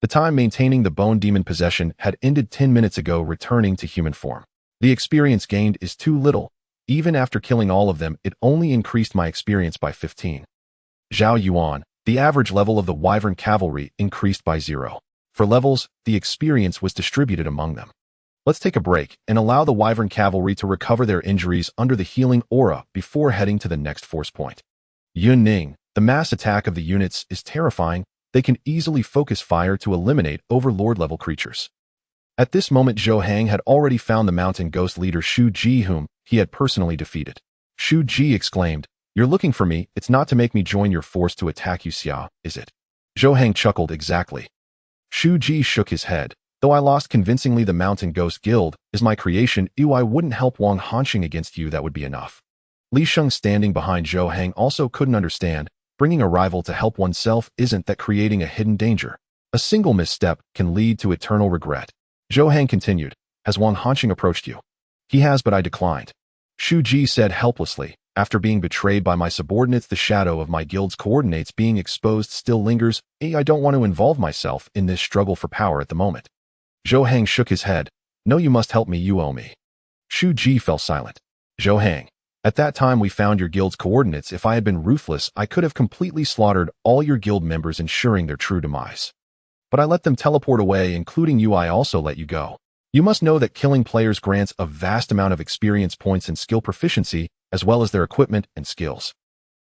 The time maintaining the bone demon possession had ended 10 minutes ago, returning to human form. The experience gained is too little. Even after killing all of them, it only increased my experience by 15. Zhao Yuan, the average level of the Wyvern Cavalry increased by 0. For levels, the experience was distributed among them. Let's take a break and allow the Wyvern Cavalry to recover their injuries under the healing aura before heading to the next force point. Yun Ning, the mass attack of the units is terrifying. They can easily focus fire to eliminate overlord-level creatures. At this moment, Zhou Hang had already found the mountain ghost leader Shu Ji, whom he had personally defeated. Shu Ji exclaimed, "You're looking for me. It's not to make me join your force to attack you, Xia, is it?" Zhou Hang chuckled. "Exactly." Shu Ji shook his head. "Though I lost convincingly, the Mountain Ghost Guild is my creation. I wouldn't help Wang Hanxing against you. That would be enough." Li Sheng, standing behind Zhou Hang, also couldn't understand. Bringing a rival to help oneself, isn't that creating a hidden danger? A single misstep can lead to eternal regret. Zhou Hang continued, "Has Wang Hanxing approached you?" "He has, but I declined." Shu Ji said helplessly, "After being betrayed by my subordinates, the shadow of my guild's coordinates being exposed still lingers. I don't want to involve myself in this struggle for power at the moment." Zhou Hang shook his head. "No, you must help me. You owe me." Shu Ji fell silent. "Zhou Hang, at that time we found your guild's coordinates. If I had been ruthless, I could have completely slaughtered all your guild members, ensuring their true demise. But I let them teleport away, including you. I also let you go. You must know that killing players grants a vast amount of experience points and skill proficiency, as well as their equipment and skills.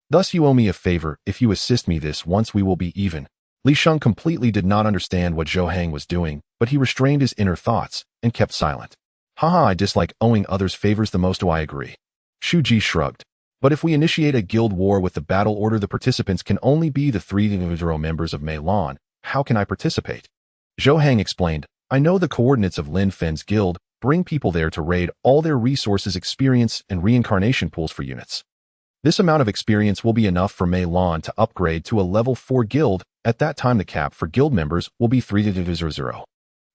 Thus you owe me a favor. If you assist me this once, we will be even." Li Sheng completely did not understand what Zhou Hang was doing, but he restrained his inner thoughts and kept silent. "Haha, I dislike owing others favors the most. Do I agree?" Shu Ji shrugged. "But if we initiate a guild war with the battle order, the participants can only be the 3 individual members of Mei Lan. How can I participate?" Zhou Hang explained, "I know the coordinates of Lin Fen's guild. Bring people there to raid all their resources, experience, and reincarnation pools for units. This amount of experience will be enough for Mei Lan to upgrade to a level 4 guild. At that time, the cap for guild members will be 300.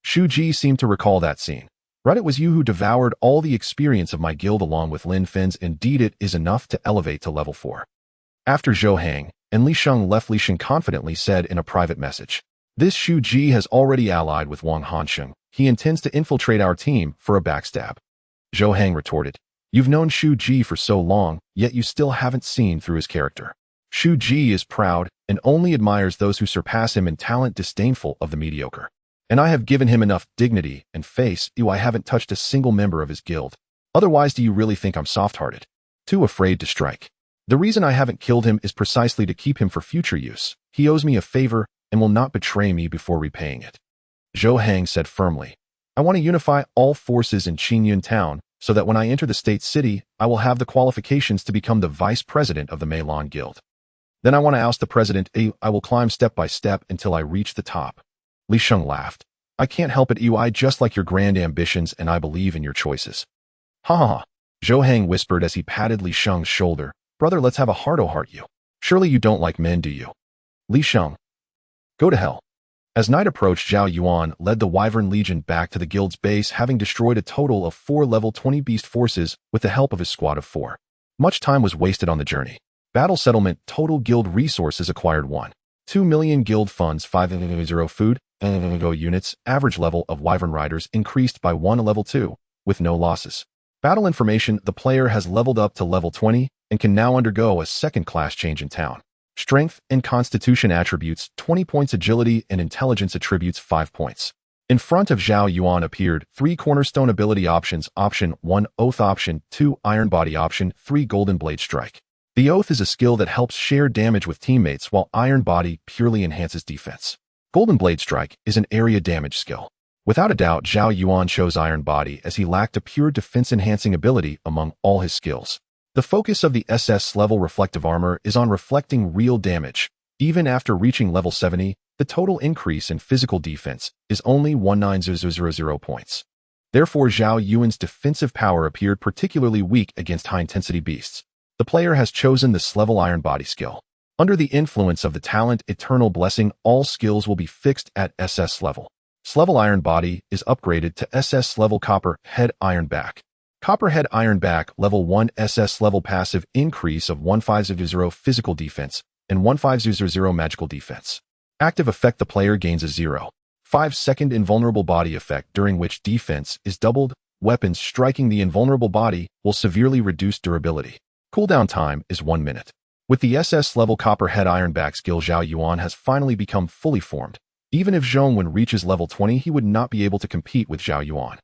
Shu Ji seemed to recall that scene. "Right, it was you who devoured all the experience of my guild along with Lin Fen's. Indeed, it is enough to elevate to level 4. After Zhou Hang and Li Sheng left, Li Sheng confidently said in a private message, "This Shu Ji has already allied with Wang Hanxing. He intends to infiltrate our team for a backstab." Zhou Hang retorted, "You've known Shu Ji for so long, yet you still haven't seen through his character. Shu Ji is proud and only admires those who surpass him in talent, disdainful of the mediocre. And I have given him enough dignity and face. I haven't touched a single member of his guild. Otherwise, do you really think I'm soft-hearted? Too afraid to strike? The reason I haven't killed him is precisely to keep him for future use. He owes me a favor and will not betray me before repaying it." Zhou Hang said firmly, "I want to unify all forces in Qingyun town so that when I enter the state city, I will have the qualifications to become the vice president of the Mei Lan Guild. Then I want to oust the president. I will climb step by step until I reach the top." Li Sheng laughed. "I can't help it. I just like your grand ambitions and I believe in your choices." "Ha ha ha," Zhou Hang whispered as he patted Li Sheng's shoulder. "Brother, let's have a heart-o-heart. You. Surely you don't like men, do you?" Li Sheng, "Go to hell." As night approached, Zhao Yuan led the Wyvern Legion back to the guild's base, having destroyed a total of 4 level 20 beast forces with the help of his squad of 4. Much time was wasted on the journey. Battle settlement, total guild resources acquired 1. 2 million guild funds, 500 food, units, average level of Wyvern Riders increased by 1 to level 2, with no losses. Battle information, the player has leveled up to level 20 and can now undergo a second-class change in town. Strength and Constitution attributes, 20 points. Agility and Intelligence attributes, 5 points. In front of Zhao Yuan appeared 3 cornerstone ability options. Option 1, Oath. Option 2, Iron Body. Option 3, Golden Blade Strike. The Oath is a skill that helps share damage with teammates, while Iron Body purely enhances defense. Golden Blade Strike is an area damage skill. Without a doubt, Zhao Yuan chose Iron Body as he lacked a pure defense-enhancing ability among all his skills. The focus of the SS level Reflective Armor is on reflecting real damage. Even after reaching level 70, the total increase in physical defense is only 19000 points. Therefore, Zhao Yuan's defensive power appeared particularly weak against high-intensity beasts. The player has chosen the S-level Iron Body skill. Under the influence of the talent Eternal Blessing, all skills will be fixed at SS level. S-level Iron Body is upgraded to SS level Copper Head Iron Back. Copperhead Iron Back, level 1 SS level passive increase of 1500 physical defense, and 1500 magical defense. Active effect: the player gains a 0.5-second invulnerable body effect during which defense is doubled. Weapons striking the invulnerable body will severely reduce durability. Cooldown time is 1 minute. With the SS level Copperhead Ironback skill, Zhao Yuan has finally become fully formed. Even if Zhao Yuan reaches level 20, he would not be able to compete with Zhao Yuan.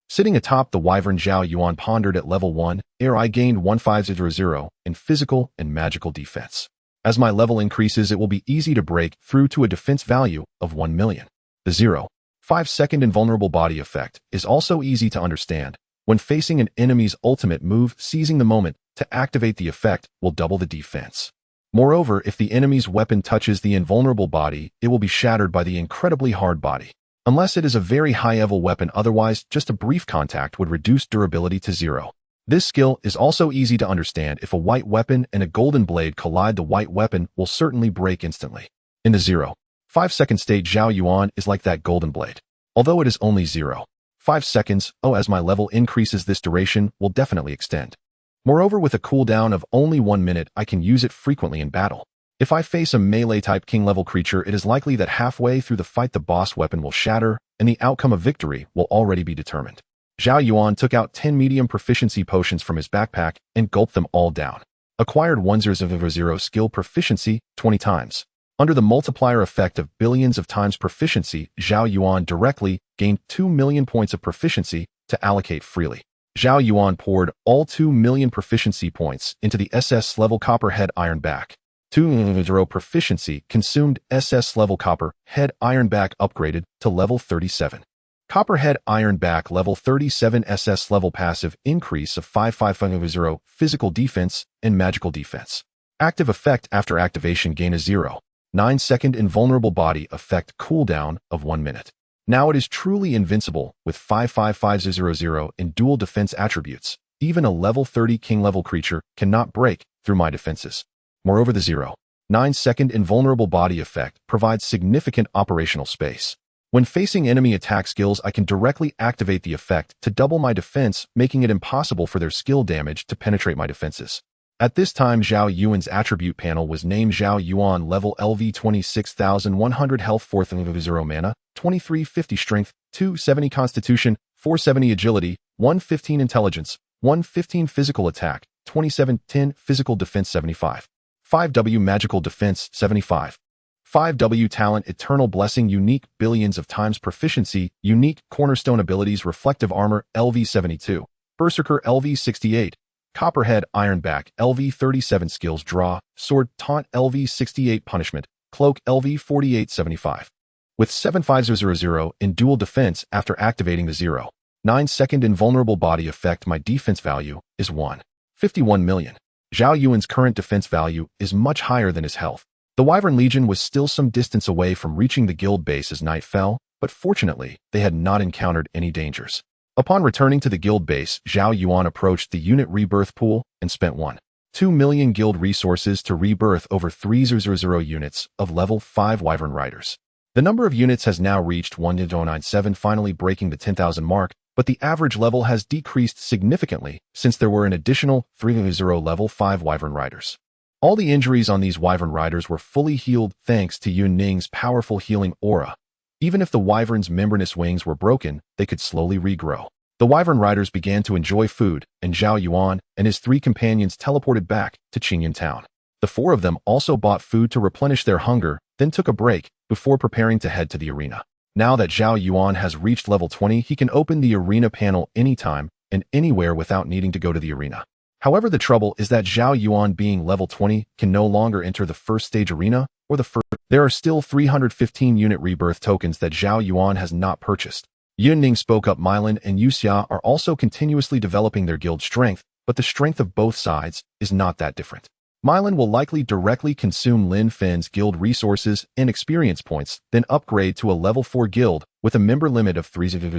Sitting atop the wyvern, Zhao Yuan pondered at level 1, I gained 1500 in physical and magical defense. As my level increases, it will be easy to break through to a defense value of 1 million. The 0.5-second invulnerable body effect is also easy to understand. When facing an enemy's ultimate move, seizing the moment to activate the effect will double the defense. Moreover, if the enemy's weapon touches the invulnerable body, it will be shattered by the incredibly hard body. Unless it is a very high-level weapon, otherwise just a brief contact would reduce durability to 0. This skill is also easy to understand. If a white weapon and a golden blade collide, the white weapon will certainly break instantly. In the 0.5-second state, Zhao Yuan is like that golden blade. Although it is only 0.5 seconds, as my level increases, this duration will definitely extend. Moreover, with a cooldown of only 1 minute, I can use it frequently in battle. If I face a melee-type king-level creature, it is likely that halfway through the fight the boss weapon will shatter, and the outcome of victory will already be determined. Zhao Yuan took out 10 medium proficiency potions from his backpack and gulped them all down. Acquired 1000 skill proficiency 20 times. Under the multiplier effect of billions of times proficiency, Zhao Yuan directly gained 2 million points of proficiency to allocate freely. Zhao Yuan poured all 2 million proficiency points into the SS level Copperhead Ironback. 2 proficiency consumed. SS level Copperhead Ironback upgraded to level 37. Copperhead Ironback level 37 SS level passive increase of 5500 physical defense and magical defense. Active effect: after activation, gain a 0.9-second invulnerable body effect, cooldown of 1 minute. Now it is truly invincible with 55500 in dual defense attributes. Even a level 30 king level creature cannot break through my defenses. Moreover, the 0.9-second invulnerable body effect provides significant operational space. When facing enemy attack skills, I can directly activate the effect to double my defense, making it impossible for their skill damage to penetrate my defenses. At this time, Zhao Yuan's attribute panel was named Zhao Yuan level LV 26,100 health, 4,000 mana, 2350 strength, 270 constitution, 470 agility, 115 intelligence, 115 physical attack, 2710 physical defense, 75. 5W magical defense, 75. 5W talent, eternal blessing, unique, billions of times proficiency, unique, cornerstone abilities, reflective armor, LV 72, berserker, LV 68, Copperhead Ironback, LV 37, skills, draw, sword, taunt, LV 68, punishment, cloak, LV 4875. With 7500 in dual defense, after activating the 0.9-second invulnerable body effect, my defense value is 1.51 million. Zhao Yuan's current defense value is much higher than his health. The Wyvern Legion was still some distance away from reaching the guild base as night fell, but fortunately, they had not encountered any dangers. Upon returning to the guild base, Zhao Yuan approached the unit rebirth pool and spent 1.2 million guild resources to rebirth over 300 units of level 5 Wyvern Riders. The number of units has now reached 1.097, finally breaking the 10,000 mark, but the average level has decreased significantly since there were an additional 300 level 5 Wyvern Riders. All the injuries on these Wyvern Riders were fully healed thanks to Yun Ning's powerful healing aura. Even if the Wyvern's membranous wings were broken, they could slowly regrow. The Wyvern Riders began to enjoy food, and Zhao Yuan and his 3 companions teleported back to Qingyan Town. The 4 of them also bought food to replenish their hunger, then took a break before preparing to head to the arena. Now that Zhao Yuan has reached level 20, he can open the arena panel anytime and anywhere without needing to go to the arena. However, the trouble is that Zhao Yuan, being level 20, can no longer enter the first stage arena or the first. There are still 315 unit rebirth tokens that Zhao Yuan has not purchased. Yun Ning spoke up. Mylan and Yuxia are also continuously developing their guild strength, but the strength of both sides is not that different. Mylan will likely directly consume Lin Fen's guild resources and experience points, then upgrade to a level 4 guild with a member limit of 300.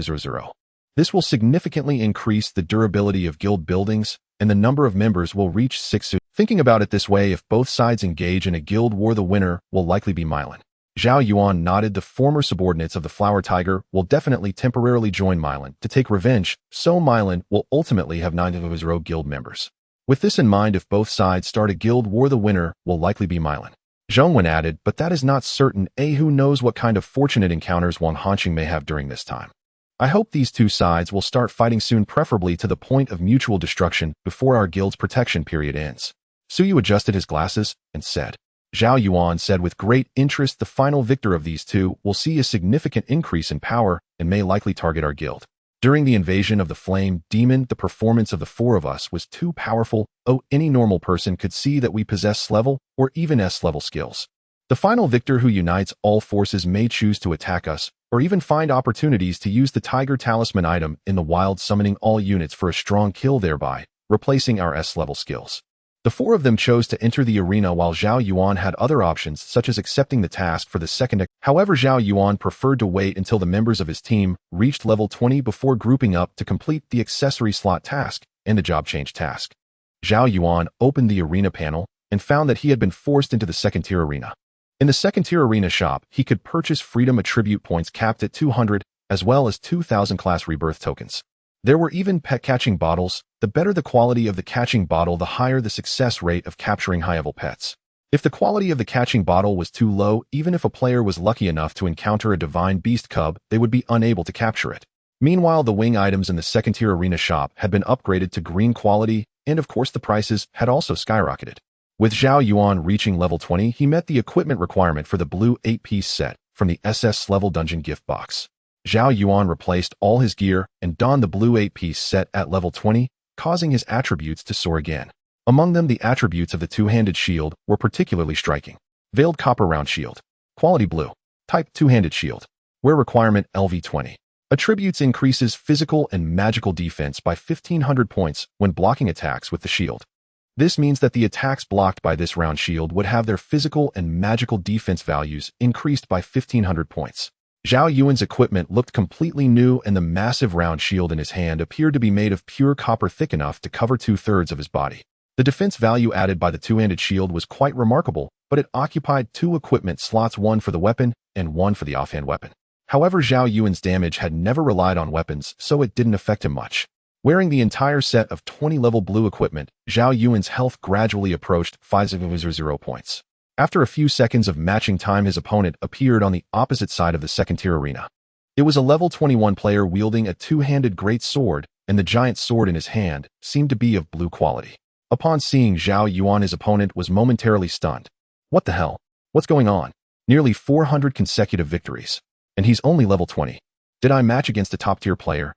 This will significantly increase the durability of guild buildings, and the number of members will reach 6. Thinking about it this way, if both sides engage in a guild war, the winner will likely be Mylan. Zhao Yuan nodded. The former subordinates of the Flower Tiger will definitely temporarily join Mylan to take revenge, so Mylan will ultimately have 900 guild members. With this in mind, if both sides start a guild war, the winner will likely be Mylan. Zhao Yuan added, but that is not certain. Who knows what kind of fortunate encounters Wang Hanqing may have during this time. I hope these two sides will start fighting soon, preferably to the point of mutual destruction before our guild's protection period ends. Suyu adjusted his glasses and said. Zhao Yuan said with great interest, the final victor of these two will see a significant increase in power and may likely target our guild. During the invasion of the Flame Demon, the performance of the four of us was too powerful. Any normal person could see that we possess S-level or even S-level skills. The final victor who unites all forces may choose to attack us, or even find opportunities to use the Tiger Talisman item in the wild, summoning all units for a strong kill, thereby replacing our S-level skills. The four of them chose to enter the arena, while Zhao Yuan had other options, such as accepting the task for the second. However, Zhao Yuan preferred to wait until the members of his team reached level 20 before grouping up to complete the accessory slot task and the job change task. Zhao Yuan opened the arena panel and found that he had been forced into the second-tier arena. In the second-tier arena shop, he could purchase freedom attribute points capped at 200, as well as 2,000 class rebirth tokens. There were even pet catching bottles. The better the quality of the catching bottle, the higher the success rate of capturing high-level pets. If the quality of the catching bottle was too low, even if a player was lucky enough to encounter a divine beast cub, they would be unable to capture it. Meanwhile, the wing items in the second-tier arena shop had been upgraded to green quality, and of course the prices had also skyrocketed. With Zhao Yuan reaching level 20, he met the equipment requirement for the blue 8-piece set from the SS level dungeon gift box. Zhao Yuan replaced all his gear and donned the blue 8-piece set at level 20, causing his attributes to soar again. Among them, the attributes of the two-handed shield were particularly striking. Veiled copper round shield. Quality blue. Type two-handed shield. Wear requirement LV20. Attributes increases physical and magical defense by 1,500 points when blocking attacks with the shield. This means that the attacks blocked by this round shield would have their physical and magical defense values increased by 1,500 points. Zhao Yuan's equipment looked completely new, and the massive round shield in his hand appeared to be made of pure copper, thick enough to cover 2/3 of his body. The defense value added by the two-handed shield was quite remarkable, but it occupied two equipment slots, one for the weapon and one for the offhand weapon. However, Zhao Yuan's damage had never relied on weapons, so it didn't affect him much. Wearing the entire set of 20-level blue equipment, Zhao Yuan's health gradually approached 500 points. After a few seconds of matching time, his opponent appeared on the opposite side of the second-tier arena. It was a level 21 player wielding a two-handed great sword, and the giant sword in his hand seemed to be of blue quality. Upon seeing Zhao Yuan, his opponent was momentarily stunned. What the hell? What's going on? Nearly 400 consecutive victories. And he's only level 20. Did I match against a top-tier player?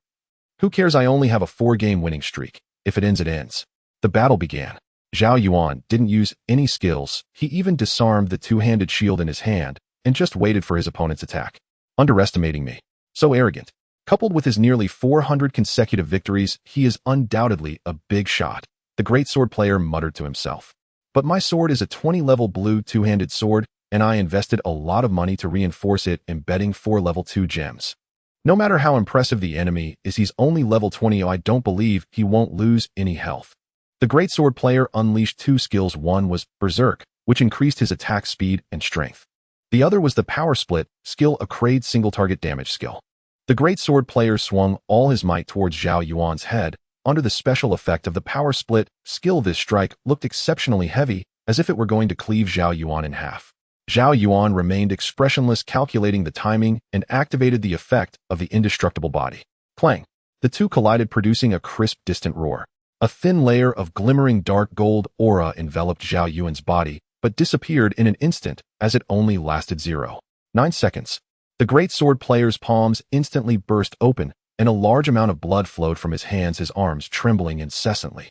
Who cares? I only have a 4-game winning streak. If it ends, it ends. The battle began. Zhao Yuan didn't use any skills. He even disarmed the two-handed shield in his hand and just waited for his opponent's attack. Underestimating me. So arrogant. Coupled with his nearly 400 consecutive victories, he is undoubtedly a big shot. The great sword player muttered to himself. But my sword is a 20-level blue two-handed sword, and I invested a lot of money to reinforce it, embedding 4 level 2 gems. No matter how impressive the enemy is, he's only level 20. I don't believe he won't lose any health. The great sword player unleashed 2 skills. One was Berserk, which increased his attack speed and strength. The other was the Power Split skill, a crade single target damage skill. The great sword player swung all his might towards Zhao Yuan's head. Under the special effect of the Power Split skill, this strike looked exceptionally heavy, as if it were going to cleave Zhao Yuan in half. Zhao Yuan remained expressionless, calculating the timing, and activated the effect of the indestructible body. Clang! The two collided, producing a crisp, distant roar. A thin layer of glimmering dark gold aura enveloped Zhao Yuan's body, but disappeared in an instant, as it only lasted 0.9 seconds. The great sword player's palms instantly burst open, and a large amount of blood flowed from his hands, his arms trembling incessantly.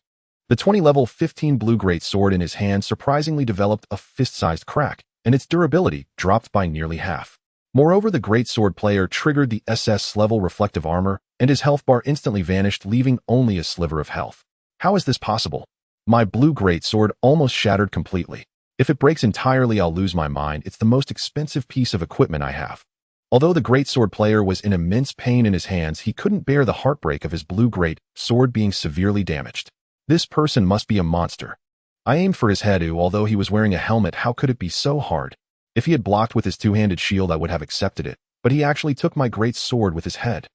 The 20-level 15 blue great sword in his hand surprisingly developed a fist-sized crack, and its durability dropped by nearly half. Moreover, the great sword player triggered the SS level reflective armor, and his health bar instantly vanished, leaving only a sliver of health. How is this possible? My blue great sword almost shattered completely. If it breaks entirely, I'll lose my mind. It's the most expensive piece of equipment I have. Although the great sword player was in immense pain in his hands, he couldn't bear the heartbreak of his blue great sword being severely damaged. This person must be a monster. I aimed for his head, although he was wearing a helmet. How could it be so hard? If he had blocked with his two-handed shield, I would have accepted it, but he actually took my great sword with his head.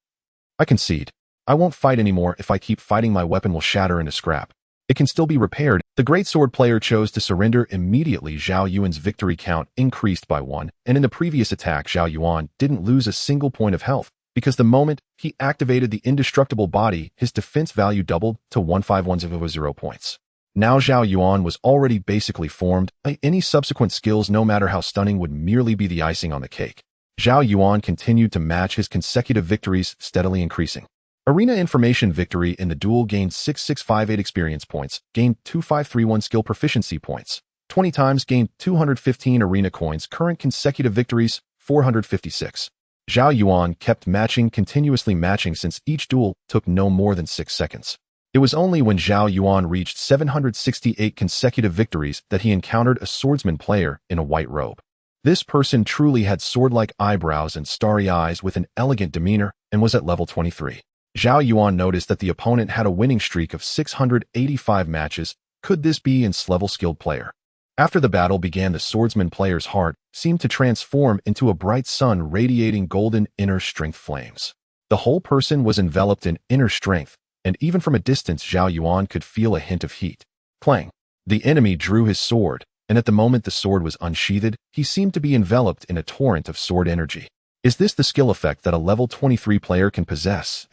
I concede. I won't fight anymore. If I keep fighting, my weapon will shatter into scrap. It can still be repaired. The greatsword player chose to surrender immediately. Zhao Yuan's victory count increased by 1, and in the previous attack Zhao Yuan didn't lose a single point of health, because the moment he activated the indestructible body, his defense value doubled to 15100 points. Now Zhao Yuan was already basically formed. Any subsequent skills, no matter how stunning, would merely be the icing on the cake. Zhao Yuan continued to match his consecutive victories, steadily increasing. Arena Information victory in the duel gained 6658 experience points, gained 2531 skill proficiency points, 20 times gained 215 arena coins. Current consecutive victories, 456. Zhao Yuan kept matching, continuously matching, since each duel took no more than 6 seconds. It was only when Zhao Yuan reached 768 consecutive victories that he encountered a swordsman player in a white robe. This person truly had sword-like eyebrows and starry eyes with an elegant demeanor and was at level 23. Zhao Yuan noticed that the opponent had a winning streak of 685 matches. Could this be an S-level skilled player? After the battle began, the swordsman player's heart seemed to transform into a bright sun radiating golden inner strength flames. The whole person was enveloped in inner strength, and even from a distance Zhao Yuan could feel a hint of heat. Clang! The enemy drew his sword, and at the moment the sword was unsheathed, he seemed to be enveloped in a torrent of sword energy. Is this the skill effect that a level 23 player can possess?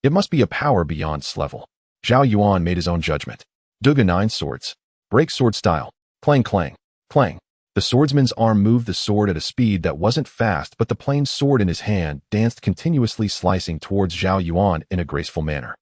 It must be a power beyond S-level. Zhao Yuan made his own judgment. Duga 9 swords. Break sword style. Clang clang. Clang. The swordsman's arm moved the sword at a speed that wasn't fast, but the plain sword in his hand danced continuously, slicing towards Zhao Yuan in a graceful manner.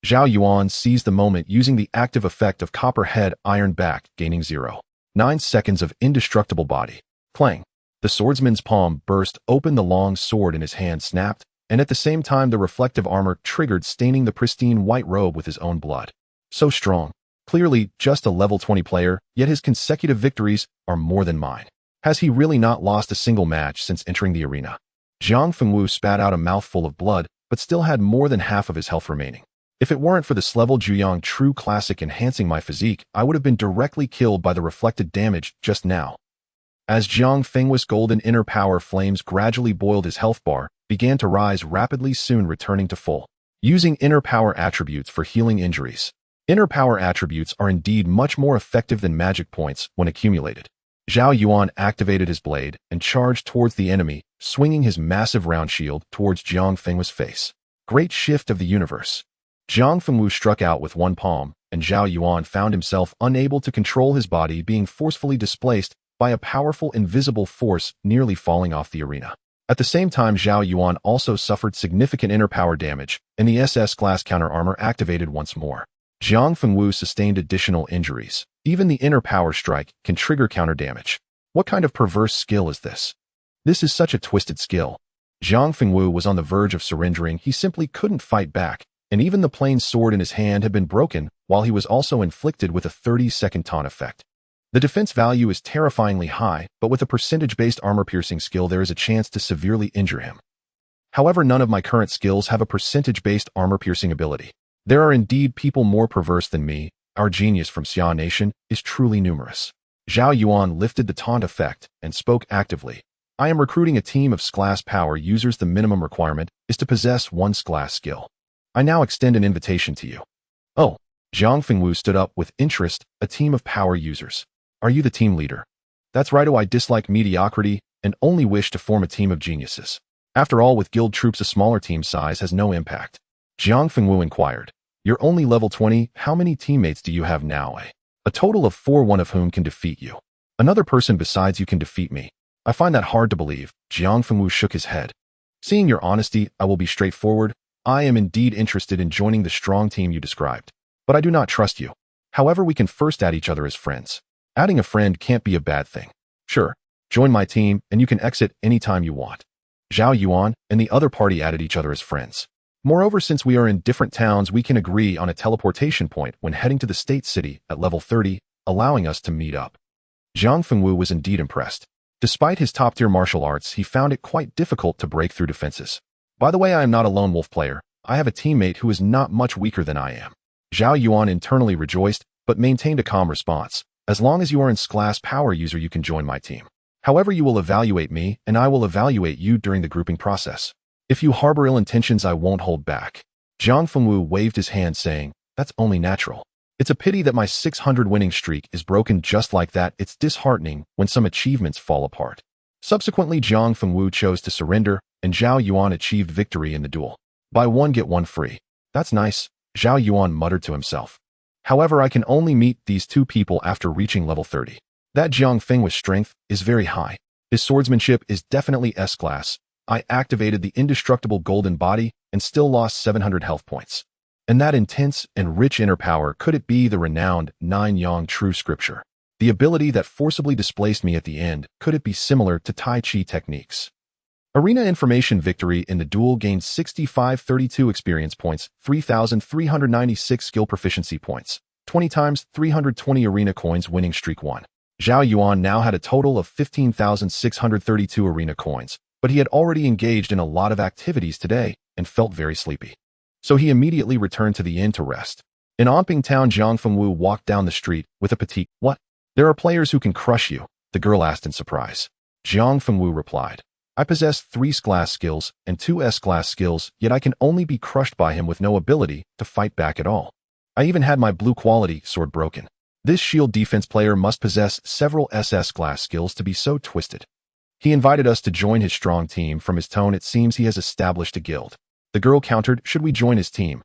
Zhao Yuan seized the moment, using the active effect of Copper Head Iron Back, gaining 0.9 seconds of indestructible body. Clang. The swordsman's palm burst open, the long sword in his hand snapped, and at the same time the reflective armor triggered, staining the pristine white robe with his own blood. So strong. Clearly just a level 20 player, yet his consecutive victories are more than mine. Has he really not lost a single match since entering the arena? Jiang Fengwu spat out a mouthful of blood, but still had more than half of his health remaining. If it weren't for the S-level Juyang True Classic enhancing my physique, I would have been directly killed by the reflected damage just now. As Jiang Fengwu's golden inner power flames gradually boiled, his health bar began to rise rapidly, soon returning to full. Using inner power attributes for healing injuries. Inner power attributes are indeed much more effective than magic points when accumulated. Zhao Yuan activated his blade and charged towards the enemy, swinging his massive round shield towards Jiang Fengwu's face. Great shift of the universe. Jiang Fengwu struck out with one palm, and Zhao Yuan found himself unable to control his body, being forcefully displaced by a powerful invisible force, nearly falling off the arena. At the same time, Zhao Yuan also suffered significant inner power damage, and the SS glass counter armor activated once more. Jiang Fengwu sustained additional injuries. Even the inner power strike can trigger counter damage. What kind of perverse skill is this? This is such a twisted skill. Jiang Fengwu was on the verge of surrendering. He simply couldn't fight back, and even the plain sword in his hand had been broken, while he was also inflicted with a 30-second taunt effect. The defense value is terrifyingly high, but with a percentage-based armor-piercing skill there is a chance to severely injure him. However, none of my current skills have a percentage-based armor-piercing ability. There are indeed people more perverse than me. Our genius from Xia Nation is truly numerous. Zhao Yuan lifted the taunt effect and spoke actively. I am recruiting a team of S-class power users. The minimum requirement is to possess one S-class skill. I now extend an invitation to you. Oh, Jiang Fengwu stood up with interest. A team of power users. Are you the team leader? That's right. I dislike mediocrity and only wish to form a team of geniuses. After all, with guild troops a smaller team size has no impact. Jiang Fengwu inquired. You're only level 20, how many teammates do you have now? A total of 4, one of whom can defeat you. Another person besides you can defeat me. I find that hard to believe. Jiang Fengwu shook his head. Seeing your honesty, I will be straightforward. I am indeed interested in joining the strong team you described, but I do not trust you. However, we can first add each other as friends. Adding a friend can't be a bad thing. Sure, join my team and you can exit anytime you want. Zhao Yuan and the other party added each other as friends. Moreover, since we are in different towns, we can agree on a teleportation point when heading to the state city at level 30, allowing us to meet up. Jiang Fengwu was indeed impressed. Despite his top-tier martial arts, he found it quite difficult to break through defenses. By the way, I am not a lone wolf player. I have a teammate who is not much weaker than I am. Zhao Yuan internally rejoiced, but maintained a calm response. As long as you are an S-class power user, you can join my team. However, you will evaluate me, and I will evaluate you during the grouping process. If you harbor ill intentions, I won't hold back. Jiang Fengwu waved his hand saying, that's only natural. It's a pity that my 600 winning streak is broken just like that. It's disheartening when some achievements fall apart. Subsequently, Jiang Fengwu chose to surrender, and Zhao Yuan achieved victory in the duel. Buy one get one free. That's nice, Zhao Yuan muttered to himself. However, I can only meet these two people after reaching level 30. That Jiang Fengwu's strength is very high. His swordsmanship is definitely S-class. I activated the indestructible golden body and still lost 700 health points. And that intense and rich inner power, could it be the renowned Nine Yang True Scripture? The ability that forcibly displaced me at the end, could it be similar to Tai Chi techniques? Arena Information victory in the duel gained 6532 experience points, 3,396 skill proficiency points, 20 times 320 arena coins. Winning streak 1. Zhao Yuan now had a total of 15,632 arena coins, but he had already engaged in a lot of activities today and felt very sleepy. So he immediately returned to the inn to rest. In Onping Town, Jiang Fengwu walked down the street with a petite, "What? There are players who can crush you?" the girl asked in surprise. Jiang Fengwu replied, "I possess 3 S-class skills and 2 S-class skills, yet I can only be crushed by him with no ability to fight back at all. I even had my blue quality sword broken. This shield defense player must possess several SS-class skills to be so twisted." He invited us to join his strong team. From his tone, it seems he has established a guild. The girl countered, "Should we join his team?"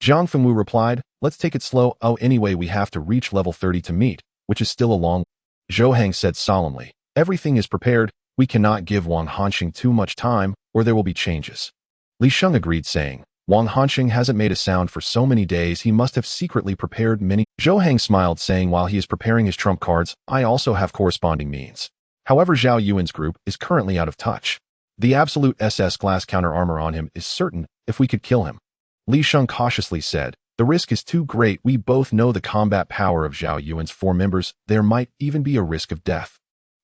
Jiang Fengwu replied, "Let's take it slow. Oh, anyway, we have to reach level 30 to meet, which is still a long." Zhou Heng said solemnly, "Everything is prepared. We cannot give Wang Hanxing too much time, or there will be changes." Li Sheng agreed, saying, "Wang Hanxing hasn't made a sound for so many days. He must have secretly prepared many." Zhou Heng smiled, saying, "While he is preparing his trump cards, I also have corresponding means." However, Zhao Yuan's group is currently out of touch. The absolute SS glass counter armor on him is certain if we could kill him. Li Sheng cautiously said, "The risk is too great. We both know the combat power of Zhao Yuan's 4 members. There might even be a risk of death."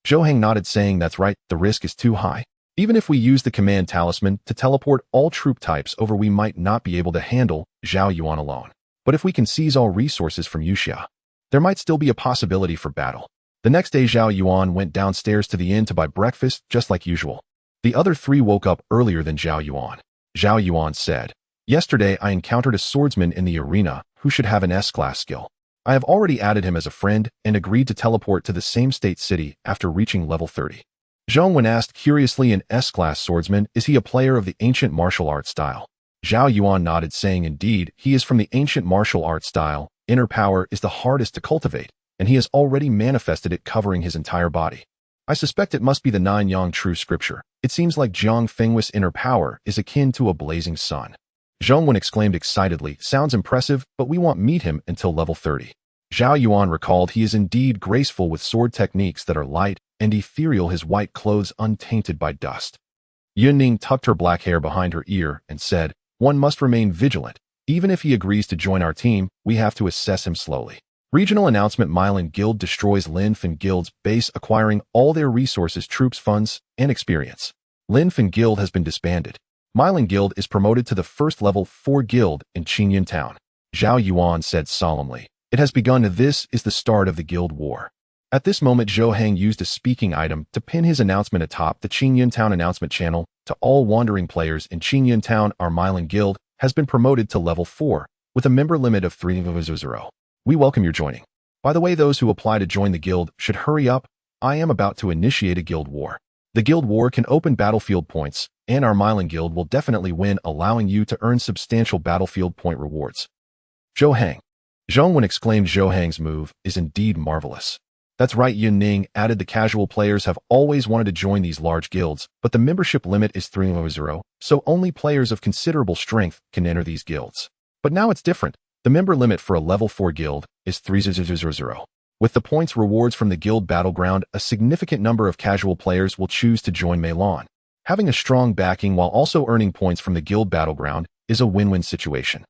Zhou Heng nodded, saying, "That's right, the risk is too high. Even if we use the command talisman to teleport all troop types over, we might not be able to handle Zhao Yuan alone. But if we can seize all resources from Yuxia, there might still be a possibility for battle." The next day, Zhao Yuan went downstairs to the inn to buy breakfast, just like usual. The other 3 woke up earlier than Zhao Yuan. Zhao Yuan said, "Yesterday I encountered a swordsman in the arena who should have an S-class skill. I have already added him as a friend and agreed to teleport to the same state city after reaching level 30. Zhong Wen asked curiously, "An S-class swordsman, is he a player of the ancient martial art style?" Zhao Yuan nodded, saying, "Indeed, he is from the ancient martial art style. Inner power is the hardest to cultivate, and he has already manifested it, covering his entire body. I suspect it must be the Nine Yang True Scripture. It seems like Jiang Fengwu's inner power is akin to a blazing sun." Zhongwen exclaimed excitedly, "Sounds impressive, but we won't meet him until level 30. Zhao Yuan recalled, "He is indeed graceful with sword techniques that are light and ethereal, his white clothes untainted by dust." Yunning tucked her black hair behind her ear and said, "One must remain vigilant. Even if he agrees to join our team, we have to assess him slowly." Regional announcement: Mylan Guild destroys Linfen Guild's base, acquiring all their resources, troops, funds, and experience. Linfen Guild has been disbanded. Mylan Guild is promoted to the first level 4 guild in Qingyun Town. Zhao Yuan said solemnly, "It has begun. This is the start of the guild war." At this moment, Zhou Heng used a speaking item to pin his announcement atop the Qingyun Town announcement channel. To all wandering players in Qingyun Town, our Mylan Guild has been promoted to level 4 with a member limit of 300. We welcome your joining. By the way, those who apply to join the guild should hurry up. I am about to initiate a guild war. The guild war can open battlefield points, and our Mylan Guild will definitely win, allowing you to earn substantial battlefield point rewards. Zhou Heng. Zhongwen exclaimed, "Zhou Heng's move is indeed marvelous." That's right, Yun Ning added, "The casual players have always wanted to join these large guilds, but the membership limit is 300, so only players of considerable strength can enter these guilds. But now it's different. The member limit for a level 4 guild is 300. With the points rewards from the guild battleground, a significant number of casual players will choose to join Meilon. Having a strong backing while also earning points from the guild battleground is a win-win situation."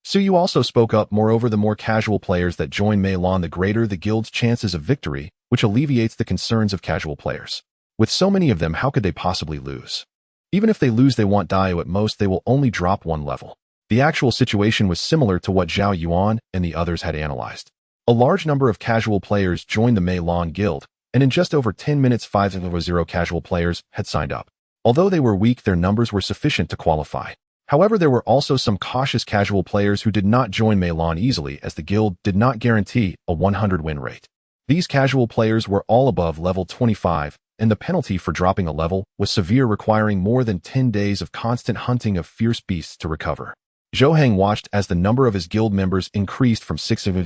Su Yu also spoke up, "Moreover, the more casual players that join Meilon, the greater the guild's chances of victory, which alleviates the concerns of casual players. With so many of them, how could they possibly lose? Even if they lose, they won't die. At most, they will only drop 1 level." The actual situation was similar to what Zhao Yuan and the others had analyzed. A large number of casual players joined the Meilon Guild, and in just over 10 minutes, 500 casual players had signed up. Although they were weak, their numbers were sufficient to qualify. However, there were also some cautious casual players who did not join Meilon easily as the guild did not guarantee a 100 win rate. These casual players were all above level 25, and the penalty for dropping a level was severe, requiring more than 10 days of constant hunting of fierce beasts to recover. Zhou Heng watched as the number of his guild members increased from 600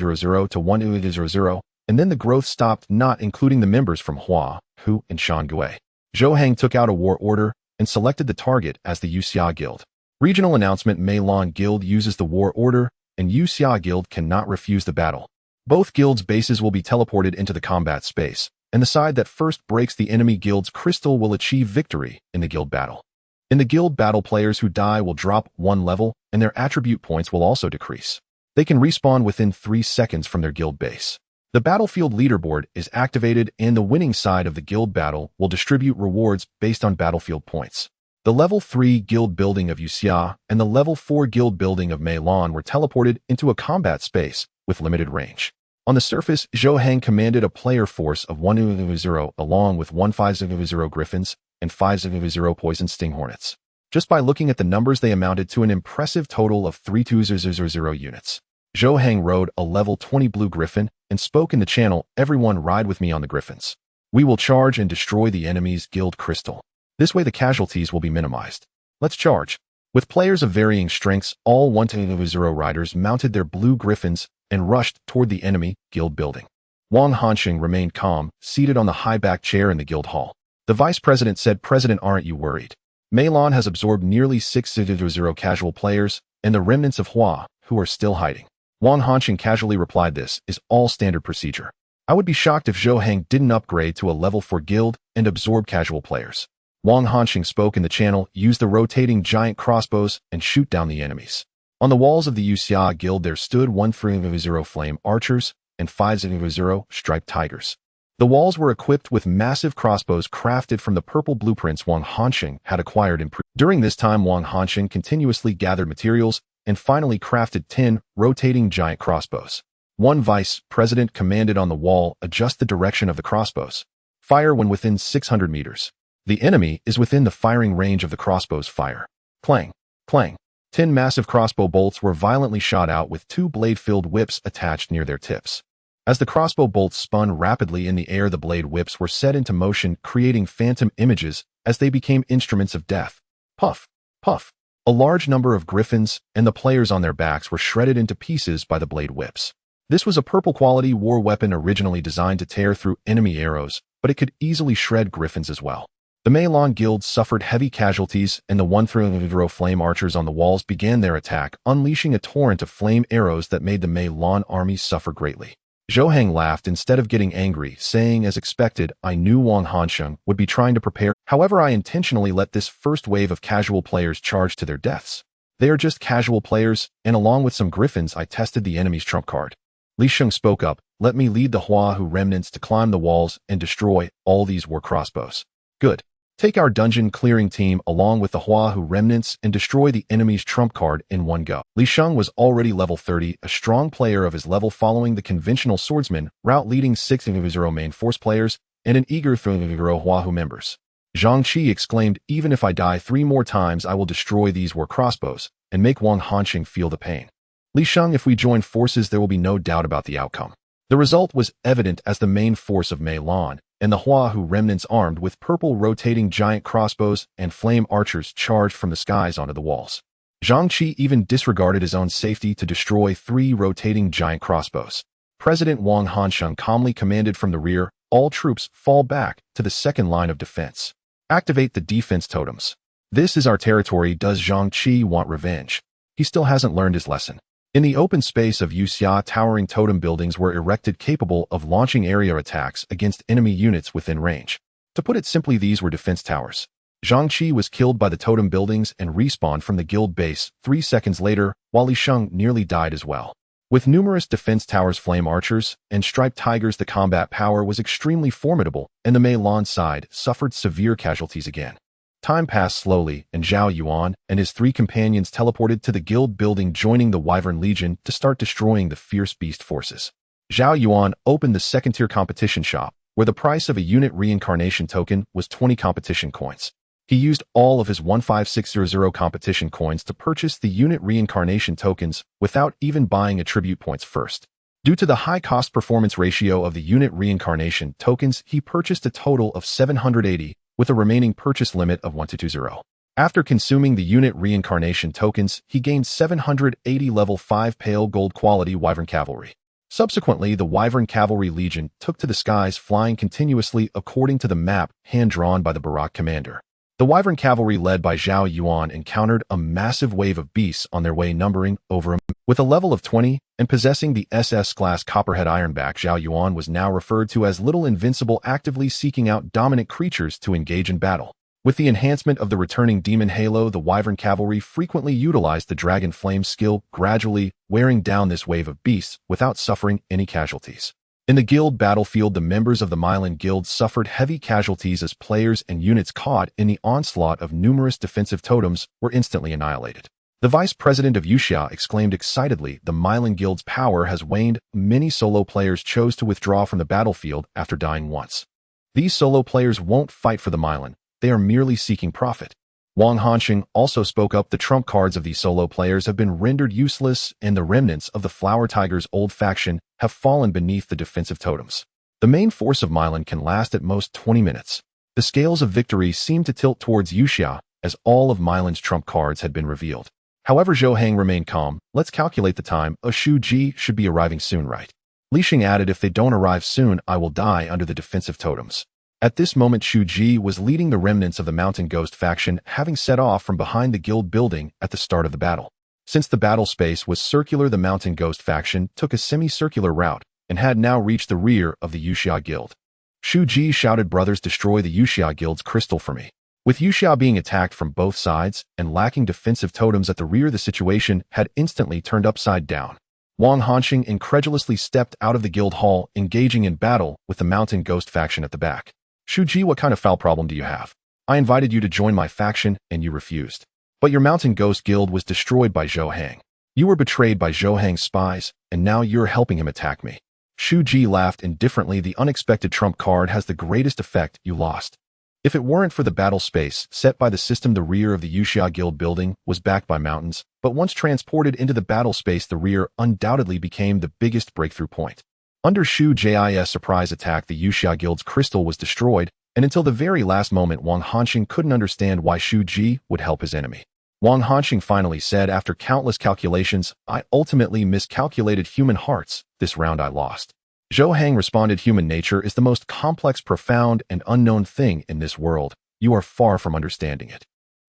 to 100, and then the growth stopped, not including the members from Hua, Hu, and Shangue. Zhou Heng took out a war order and selected the target as the Yuxia Guild. Regional announcement: Meilon Guild uses the war order, and Yuxia Guild cannot refuse the battle. Both guilds' bases will be teleported into the combat space, and the side that first breaks the enemy guild's crystal will achieve victory in the guild battle. In the guild battle, players who die will drop 1 level, and their attribute points will also decrease. They can respawn within 3 seconds from their guild base. The battlefield leaderboard is activated, and the winning side of the guild battle will distribute rewards based on battlefield points. The level 3 guild building of Yuxia and the level 4 guild building of Meilon were teleported into a combat space with limited range. On the surface, Zhou Heng commanded a player force of 100 along with 1500 griffins and 500 poison sting hornets. Just by looking at the numbers, they amounted to an impressive total of 3200 units. Zhou Heng rode a level 20 blue griffin and spoke in the channel, "Everyone ride with me on the griffins. We will charge and destroy the enemy's guild crystal. This way the casualties will be minimized. Let's charge." With players of varying strengths, all 100 riders mounted their blue griffins and rushed toward the enemy guild building. Wang Hanxing remained calm, seated on the high-back chair in the guild hall. The vice president said, "President, aren't you worried? Meilon has absorbed nearly 600 casual players and the remnants of Hua, who are still hiding." Wang Hanxing casually replied, "This is all standard procedure. I would be shocked if Zhou Heng didn't upgrade to a level 4 guild and absorb casual players." Wang Hanxing spoke in the channel, "Use the rotating giant crossbows and shoot down the enemies." On the walls of the Yuxia Guild there stood 100 flame archers and 500 striped tigers. The walls were equipped with massive crossbows crafted from the purple blueprints Wang Hanxing had acquired. During this time, Wang Hanxing continuously gathered materials and finally crafted 10 rotating giant crossbows. One vice president commanded on the wall, "Adjust the direction of the crossbows. Fire when within 600 meters. The enemy is within the firing range of the crossbow's fire." Clang, clang. 10 massive crossbow bolts were violently shot out with 2 blade-filled whips attached near their tips. As the crossbow bolts spun rapidly in the air, the blade whips were set into motion, creating phantom images as they became instruments of death. Puff, puff. A large number of griffins and the players on their backs were shredded into pieces by the blade whips. This was a purple-quality war weapon originally designed to tear through enemy arrows, but it could easily shred griffins as well. The Meilon Guild suffered heavy casualties, and the 100 flame archers on the walls began their attack, unleashing a torrent of flame arrows that made the Meilon army suffer greatly. Zhou Heng laughed instead of getting angry, saying, "As expected, I knew Wang Hanxing would be trying to prepare. However, I intentionally let this first wave of casual players charge to their deaths. They are just casual players, and along with some griffins, I tested the enemy's trump card." Li Sheng spoke up, "Let me lead the Hua Hu remnants to climb the walls and destroy all these war crossbows." "Good. Take our dungeon clearing team along with the Hua Hu remnants and destroy the enemy's trump card in one go." Li Sheng was already level 30, a strong player of his level following the conventional swordsman route, leading 600 main force players and an eager 300 Hua Hu members. Zhang Qi exclaimed, "Even if I die 3 more times, I will destroy these war crossbows and make Wang Hanxing feel the pain." Li Sheng, "If we join forces, there will be no doubt about the outcome." The result was evident as the main force of Meilon and the Hua Hu remnants armed with purple rotating giant crossbows and flame archers charged from the skies onto the walls. Zhang Qi even disregarded his own safety to destroy 3 rotating giant crossbows. President Wang Hanxing calmly commanded from the rear, "All troops fall back to the second line of defense. Activate the defense totems. This is our territory." Does Zhang Qi want revenge? He still hasn't learned his lesson. In the open space of Yuxia, towering totem buildings were erected capable of launching area attacks against enemy units within range. To put it simply, these were defense towers. Zhang Qi was killed by the totem buildings and respawned from the guild base 3 seconds later, while Li Sheng nearly died as well. With numerous defense towers, flame archers, and striped tigers, the combat power was extremely formidable, and the Meilon side suffered severe casualties again. Time passed slowly, and Zhao Yuan and his 3 companions teleported to the guild building, joining the Wyvern Legion to start destroying the fierce beast forces. Zhao Yuan opened the second-tier competition shop, where the price of a unit reincarnation token was 20 competition coins. He used all of his 15600 competition coins to purchase the unit reincarnation tokens without even buying attribute points first. Due to the high cost-performance ratio of the unit reincarnation tokens, he purchased a total of 780, with a remaining purchase limit of 1220. After consuming the unit reincarnation tokens, he gained 780 level 5 pale gold quality Wyvern Cavalry. Subsequently, the Wyvern Cavalry Legion took to the skies, flying continuously according to the map hand-drawn by the Barak commander. The Wyvern Cavalry led by Zhao Yuan encountered a massive wave of beasts on their way, numbering over a with a level of 20 and possessing the SS-class Copperhead Ironback. Zhao Yuan was now referred to as Little Invincible, actively seeking out dominant creatures to engage in battle. With the enhancement of the returning Demon Halo, the Wyvern Cavalry frequently utilized the Dragon Flame skill, gradually wearing down this wave of beasts without suffering any casualties. In the guild battlefield, the members of the Mylan Guild suffered heavy casualties as players and units caught in the onslaught of numerous defensive totems were instantly annihilated. The vice president of Yuxia exclaimed excitedly, "The Mylan Guild's power has waned." Many solo players chose to withdraw from the battlefield after dying once. These solo players won't fight for the Mylan. They are merely seeking profit. Wang Hanxing also spoke up. The trump cards of these solo players have been rendered useless, and the remnants of the Flower Tiger's old faction have fallen beneath the defensive totems. The main force of Mylan can last at most 20 minutes. The scales of victory seem to tilt towards Yuxia, as all of Mylan's trump cards had been revealed. However, Zhou Heng remained calm. "Let's calculate the time. Shu Ji should be arriving soon, right?" Li Xing added, "If they don't arrive soon, I will die under the defensive totems." At this moment, Shu Ji was leading the remnants of the Mountain Ghost faction, having set off from behind the guild building at the start of the battle. Since the battle space was circular, the Mountain Ghost faction took a semicircular route and had now reached the rear of the Yuxia Guild. Shu Ji shouted, "Brothers, destroy the Yuxia Guild's crystal for me." With Yuxia being attacked from both sides and lacking defensive totems at the rear, the situation had instantly turned upside down. Wang Hanxing incredulously stepped out of the guild hall, engaging in battle with the Mountain Ghost faction at the back. "Shu Ji, what kind of foul problem do you have? I invited you to join my faction, and you refused. But your Mountain Ghost Guild was destroyed by Zhou Heng. You were betrayed by Zhou Heng's spies, and now you're helping him attack me." Shu Ji laughed indifferently. "The unexpected trump card has the greatest effect. You lost." If it weren't for the battle space set by the system, the rear of the Yuxia Guild building was backed by mountains, but once transported into the battle space, the rear undoubtedly became the biggest breakthrough point. Under Shu Ji's surprise attack, the Yuxia Guild's crystal was destroyed, and until the very last moment, Wang Hanxing couldn't understand why Shu Ji would help his enemy. Wang Hanxing finally said, "After countless calculations, I ultimately miscalculated human hearts. This round I lost." Zhou Heng responded, "Human nature is the most complex, profound, and unknown thing in this world. You are far from understanding it."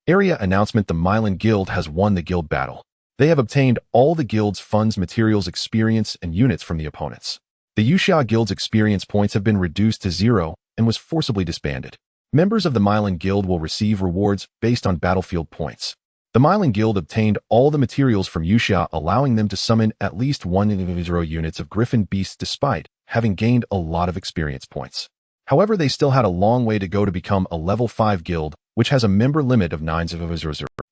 Area announcement: The Mylan Guild has won the guild battle. They have obtained all the guild's funds, materials, experience, and units from the opponents. The Yuxia Guild's experience points have been reduced to 0 and was forcibly disbanded. Members of the Mylan Guild will receive rewards based on battlefield points. The Mylan Guild obtained all the materials from Yuxia, allowing them to summon at least 1 units of Griffin beasts despite having gained a lot of experience points. However, they still had a long way to go to become a level 5 guild, which has a member limit of 9.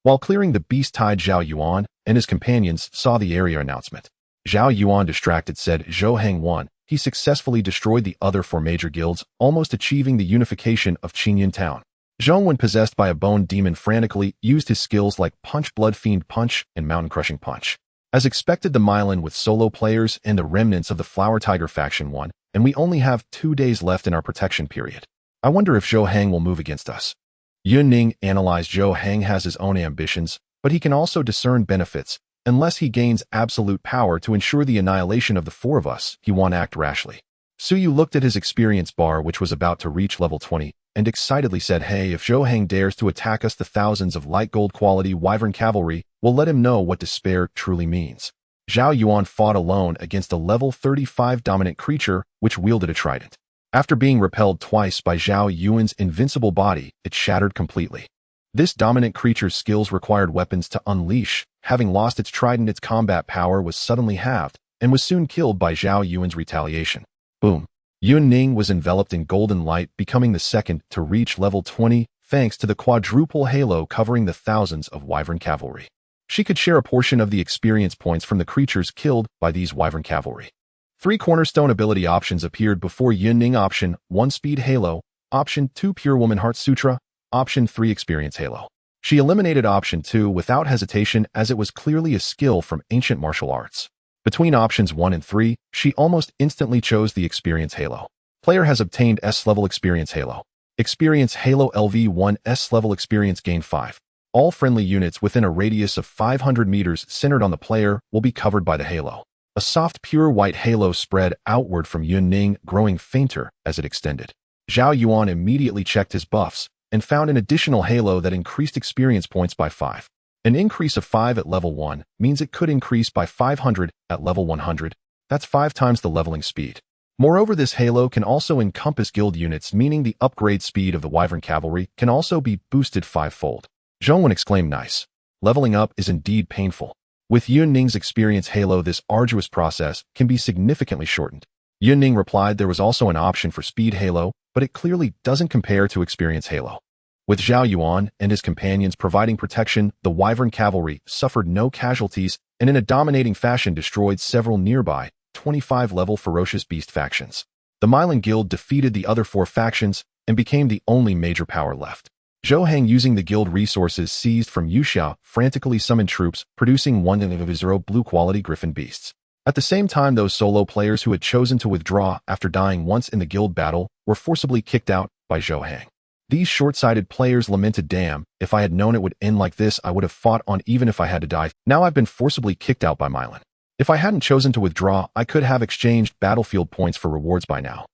While clearing the beast-tide, Zhao Yuan and his companions saw the area announcement. Zhao Yuan, distracted, said, "Zhou Heng won. He successfully destroyed the other 4 major guilds, almost achieving the unification of Qingyun Town." Zhong, when possessed by a bone demon, frantically used his skills like Punch, Blood Fiend Punch, and Mountain Crushing Punch. As expected, the Mylan with solo players and the remnants of the Flower Tiger faction won, and we only have 2 days left in our protection period. I wonder if Zhou Heng will move against us. Yun Ning analyzed. Zhou Heng has his own ambitions, but he can also discern benefits. Unless he gains absolute power to ensure the annihilation of the 4 of us, he won't act rashly. Suyu looked at his experience bar, which was about to reach level 20, and excitedly said, "Hey, if Zhou Heng dares to attack us, the thousands of light gold quality Wyvern Cavalry will let him know what despair truly means." Zhao Yuan fought alone against a level 35 dominant creature which wielded a trident. After being repelled twice by Zhao Yuan's invincible body, it shattered completely. This dominant creature's skills required weapons to unleash. Having lost its trident, its combat power was suddenly halved and was soon killed by Zhao Yuan's retaliation. Boom. Yun Ning was enveloped in golden light, becoming the second to reach level 20 thanks to the quadruple halo covering the thousands of Wyvern Cavalry. She could share a portion of the experience points from the creatures killed by these Wyvern Cavalry. 3 cornerstone ability options appeared before Yun Ning. Option 1, Speed Halo. Option 2, Pure Woman Heart Sutra. Option 3 Experience Halo. She eliminated Option 2 without hesitation as it was clearly a skill from ancient martial arts. Between Options 1 and 3, she almost instantly chose the Experience Halo. Player has obtained S-level Experience Halo. Experience Halo LV1 S-level experience gain 5. All friendly units within a radius of 500 meters centered on the player will be covered by the halo. A soft pure white halo spread outward from Yun Ning, growing fainter as it extended. Zhao Yuan immediately checked his buffs and found an additional halo that increased experience points by 5. An increase of 5 at level 1 means it could increase by 500 at level 100. That's 5 times the leveling speed. Moreover, this halo can also encompass guild units, meaning the upgrade speed of the Wyvern Cavalry can also be boosted 5-fold. Zhao Yuan exclaimed, "Nice. Leveling up is indeed painful." With Yun Ning's experience halo, this arduous process can be significantly shortened. Yun Ning replied there was also an option for speed halo, but it clearly doesn't compare to experience halo. With Zhao Yuan and his companions providing protection, the Wyvern Cavalry suffered no casualties and in a dominating fashion destroyed several nearby 25-level ferocious beast factions. The Milan Guild defeated the other 4 factions and became the only major power left. Zhou Heng, using the guild resources seized from Yuxia, frantically summoned troops, producing 1-0 blue-quality griffin beasts. At the same time, those solo players who had chosen to withdraw after dying once in the guild battle were forcibly kicked out by Zhou Heng. These short-sighted players lamented, "Damn, if I had known it would end like this, I would have fought on even if I had to die. Now I've been forcibly kicked out by Milan. If I hadn't chosen to withdraw, I could have exchanged battlefield points for rewards by now."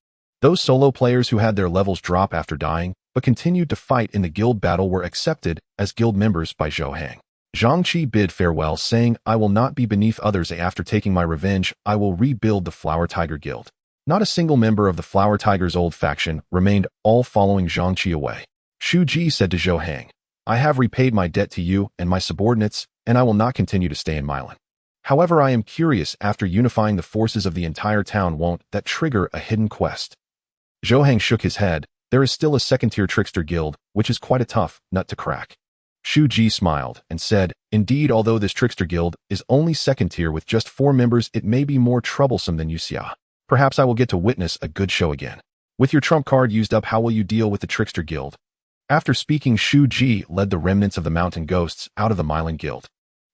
Those solo players who had their levels drop after dying, but continued to fight in the guild battle, were accepted as guild members by Zhou Heng. Zhang Qi bid farewell, saying, "I will not be beneath others. After taking my revenge, I will rebuild the Flower Tiger Guild." Not a single member of the Flower Tiger's old faction remained, all following Zhang Qi away. Shu Ji said to Zhou Heng, "I have repaid my debt to you and my subordinates, and I will not continue to stay in Milan. However, I am curious, after unifying the forces of the entire town, won't that trigger a hidden quest?" Zhou Heng shook his head. "There is still a second-tier trickster guild, which is quite a tough nut to crack." Shu Ji smiled and said, "Indeed, although this trickster guild is only second-tier with just 4 members, it may be more troublesome than Yuxia. Perhaps I will get to witness a good show again. With your trump card used up, how will you deal with the trickster guild?" After speaking, Shu Ji led the remnants of the mountain ghosts out of the Milan Guild.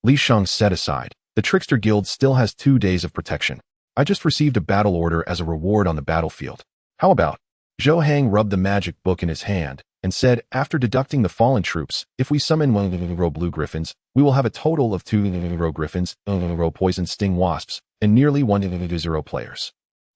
Li Sheng said aside, "The trickster guild still has 2 days of protection. I just received a battle order as a reward on the battlefield. How about?" Zhou Heng rubbed the magic book in his hand and said, "After deducting the fallen troops, if we summon 1 blue griffins, we will have a total of 2 griffins, 1 poison sting wasps, and nearly 1 players.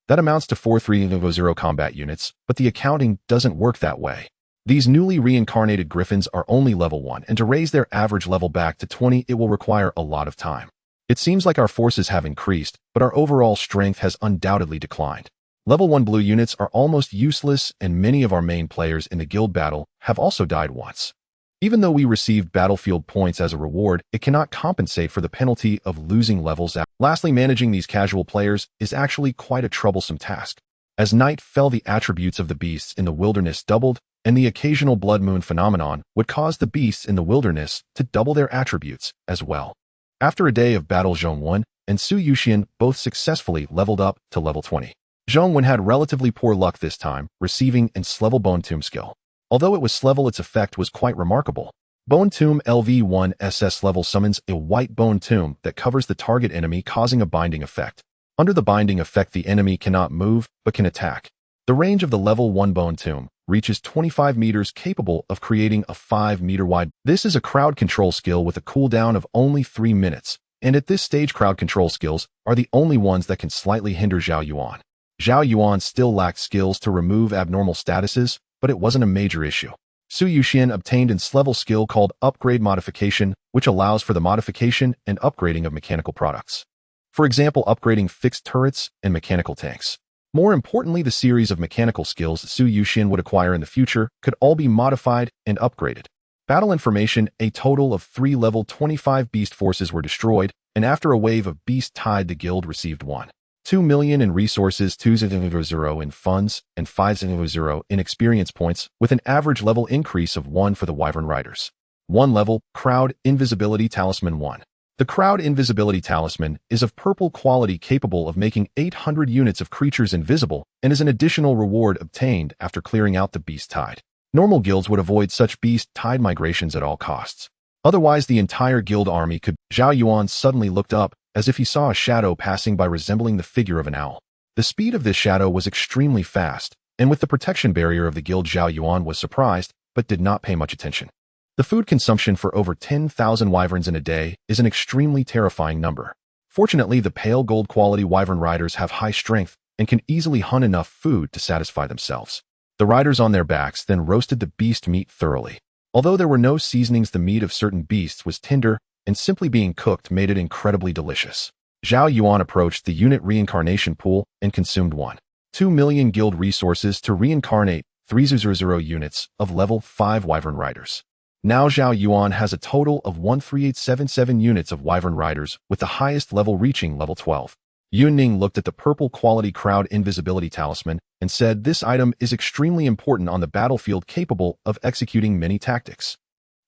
That amounts to 4 3-0 combat units, but the accounting doesn't work that way. These newly reincarnated griffins are only level 1, and to raise their average level back to 20, it will require a lot of time. It seems like our forces have increased, but our overall strength has undoubtedly declined. Level 1 blue units are almost useless, and many of our main players in the guild battle have also died once. Even though we received battlefield points as a reward, it cannot compensate for the penalty of losing levels. Lastly, managing these casual players is actually quite a troublesome task. As night fell, the attributes of the beasts in the wilderness doubled, and the occasional blood moon phenomenon would cause the beasts in the wilderness to double their attributes as well. After a day of battle, Zhong Wen and Su Yuxian both successfully leveled up to level 20. Zhong Wen had relatively poor luck this time, receiving an S-level Bone Tomb skill. Although it was S-level, its effect was quite remarkable. Bone Tomb LV1 SS level summons a white bone tomb that covers the target enemy, causing a binding effect. Under the binding effect, the enemy cannot move, but can attack. The range of the level 1 bone tomb reaches 25 meters, capable of creating a 5-meter wide. This is a crowd control skill with a cooldown of only 3 minutes, and at this stage, crowd control skills are the only ones that can slightly hinder Zhao Yuan. Zhao Yuan still lacked skills to remove abnormal statuses, but it wasn't a major issue. Su Yuxian obtained an S-level skill called Upgrade Modification, which allows for the modification and upgrading of mechanical products. For example, upgrading fixed turrets and mechanical tanks. More importantly, the series of mechanical skills Su Yuxian would acquire in the future could all be modified and upgraded. Battle information: a total of 3 level 25 beast forces were destroyed, and after a wave of beast tide, the guild received 1.2 million in resources, 2.0 in funds, and 5.0 in experience points, with an average level increase of 1 for the Wyvern Riders. 1 level, Crowd Invisibility Talisman 1. The Crowd Invisibility Talisman is of purple quality, capable of making 800 units of creatures invisible, and is an additional reward obtained after clearing out the beast tide. Normal guilds would avoid such beast-tide migrations at all costs. Otherwise, the entire guild army could. Zhao Yuan suddenly looked up, as if he saw a shadow passing by resembling the figure of an owl. The speed of this shadow was extremely fast, and with the protection barrier of the guild, Zhao Yuan was surprised, but did not pay much attention. The food consumption for over 10,000 wyverns in a day is an extremely terrifying number. Fortunately, the pale gold quality wyvern riders have high strength and can easily hunt enough food to satisfy themselves. The riders on their backs then roasted the beast meat thoroughly. Although there were no seasonings, the meat of certain beasts was tender, and simply being cooked made it incredibly delicious. Zhao Yuan approached the unit reincarnation pool and consumed 1.2 million guild resources to reincarnate 300 units of level 5 wyvern riders. Now Zhao Yuan has a total of 13877 units of wyvern riders, with the highest level reaching level 12. Yunning looked at the purple quality crowd invisibility talisman and said this item is extremely important on the battlefield, capable of executing many tactics.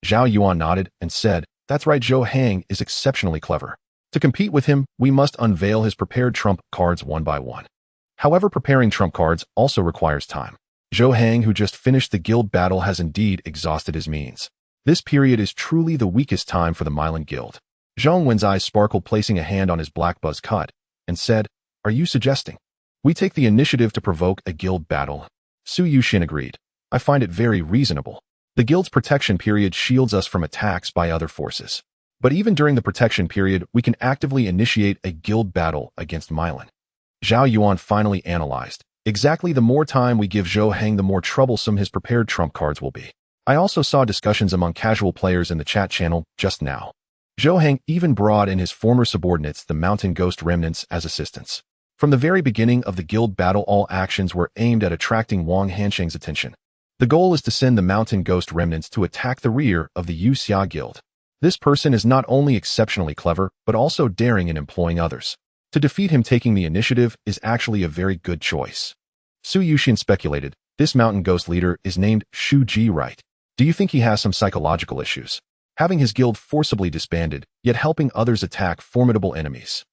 Zhao Yuan nodded and said, "That's right, Zhou Hang is exceptionally clever. To compete with him, we must unveil his prepared trump cards one by one." However, preparing trump cards also requires time. Zhou Hang, who just finished the guild battle, has indeed exhausted his means. This period is truly the weakest time for the Milan Guild. Zhong Wen's eyes sparkled, placing a hand on his black buzz cut, and said, "Are you suggesting we take the initiative to provoke a guild battle?" Su Yuxin agreed. "I find it very reasonable. The guild's protection period shields us from attacks by other forces. But even during the protection period, we can actively initiate a guild battle against Milan." Zhao Yuan finally analyzed. Exactly, the more time we give Zhou Hang, the more troublesome his prepared trump cards will be. I also saw discussions among casual players in the chat channel just now. Zhou Hang even brought in his former subordinates, the Mountain Ghost Remnants, as assistants. From the very beginning of the guild battle, all actions were aimed at attracting Wang Hansheng's attention. The goal is to send the Mountain Ghost Remnants to attack the rear of the Yu Xia Guild. This person is not only exceptionally clever, but also daring in employing others. To defeat him, taking the initiative is actually a very good choice. Su Yuxin speculated, "This Mountain Ghost leader is named Shu Ji, right? Do you think he has some psychological issues? Having his guild forcibly disbanded, yet helping others attack formidable enemies."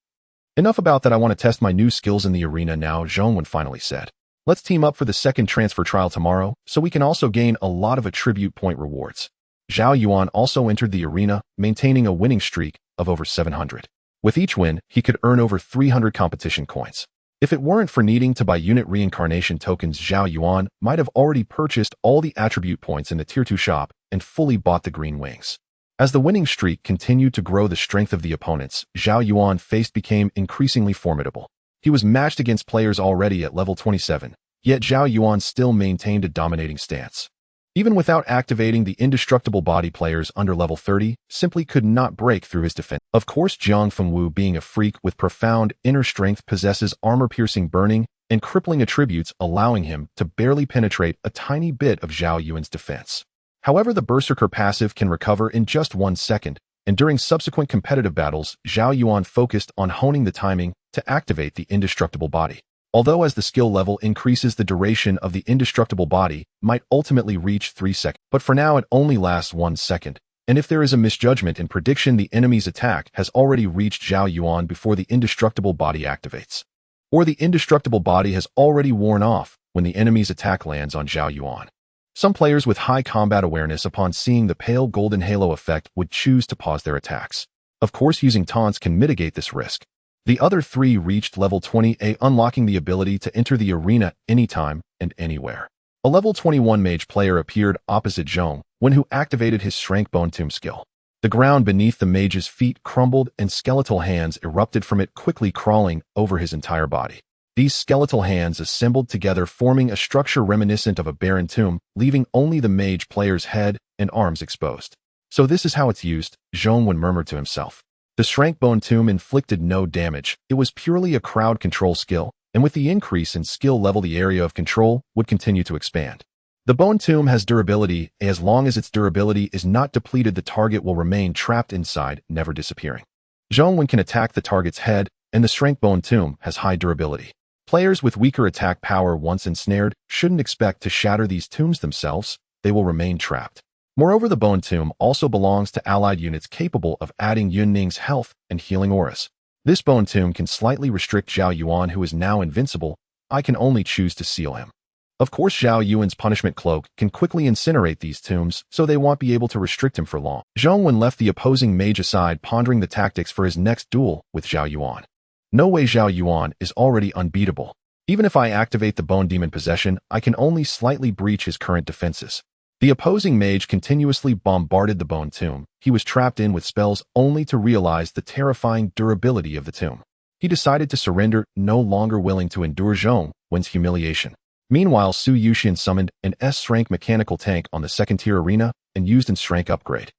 "Enough about that, I want to test my new skills in the arena now," Zhongwen finally said. "Let's team up for the second transfer trial tomorrow, so we can also gain a lot of attribute point rewards." Zhao Yuan also entered the arena, maintaining a winning streak of over 700. With each win, he could earn over 300 competition coins. If it weren't for needing to buy unit reincarnation tokens, Zhao Yuan might have already purchased all the attribute points in the Tier 2 shop and fully bought the green wings. As the winning streak continued to grow, the strength of the opponents Zhao Yuan faced became increasingly formidable. He was matched against players already at level 27, yet Zhao Yuan still maintained a dominating stance. Even without activating the indestructible body, players under level 30 simply could not break through his defense. Of course, Jiang Fengwu, being a freak with profound inner strength, possesses armor-piercing, burning, and crippling attributes, allowing him to barely penetrate a tiny bit of Zhao Yuan's defense. However, the Berserker passive can recover in just 1 second, and during subsequent competitive battles, Zhao Yuan focused on honing the timing to activate the indestructible body. Although as the skill level increases, the duration of the indestructible body might ultimately reach 3 seconds. But for now, it only lasts 1 second. And if there is a misjudgment in prediction, the enemy's attack has already reached Zhao Yuan before the indestructible body activates. Or the indestructible body has already worn off when the enemy's attack lands on Zhao Yuan. Some players with high combat awareness, upon seeing the pale golden halo effect, would choose to pause their attacks. Of course, using taunts can mitigate this risk. The other 3 reached level 20A, unlocking the ability to enter the arena anytime and anywhere. A level 21 mage player appeared opposite Zhong Wen, who activated his Shrank Bone Tomb skill. The ground beneath the mage's feet crumbled and skeletal hands erupted from it, quickly crawling over his entire body. These skeletal hands assembled together, forming a structure reminiscent of a barren tomb, leaving only the mage player's head and arms exposed. "So this is how it's used," Zhong Wen murmured to himself. The Shrank Bone Tomb inflicted no damage. It was purely a crowd control skill, and with the increase in skill level, the area of control would continue to expand. The Bone Tomb has durability. As long as its durability is not depleted, the target will remain trapped inside, never disappearing. Zhong Wen can attack the target's head, and the Shrank Bone Tomb has high durability. Players with weaker attack power, once ensnared, shouldn't expect to shatter these tombs themselves. They will remain trapped. Moreover, the Bone Tomb also belongs to allied units capable of adding Yunning's health and healing auras. This Bone Tomb can slightly restrict Zhao Yuan, who is now invincible. I can only choose to seal him. Of course, Zhao Yuan's punishment cloak can quickly incinerate these tombs, so they won't be able to restrict him for long. Zhao Yuan left the opposing mage aside, pondering the tactics for his next duel with Zhao Yuan. No way, Zhao Yuan is already unbeatable. Even if I activate the Bone Demon possession, I can only slightly breach his current defenses. The opposing mage continuously bombarded the bone tomb. He was trapped in with spells only to realize the terrifying durability of the tomb. He decided to surrender, no longer willing to endure Zhao Yuan's humiliation. Meanwhile, Su Yuxian summoned an S-Rank mechanical tank on the second-tier arena and used an S-Rank upgrade.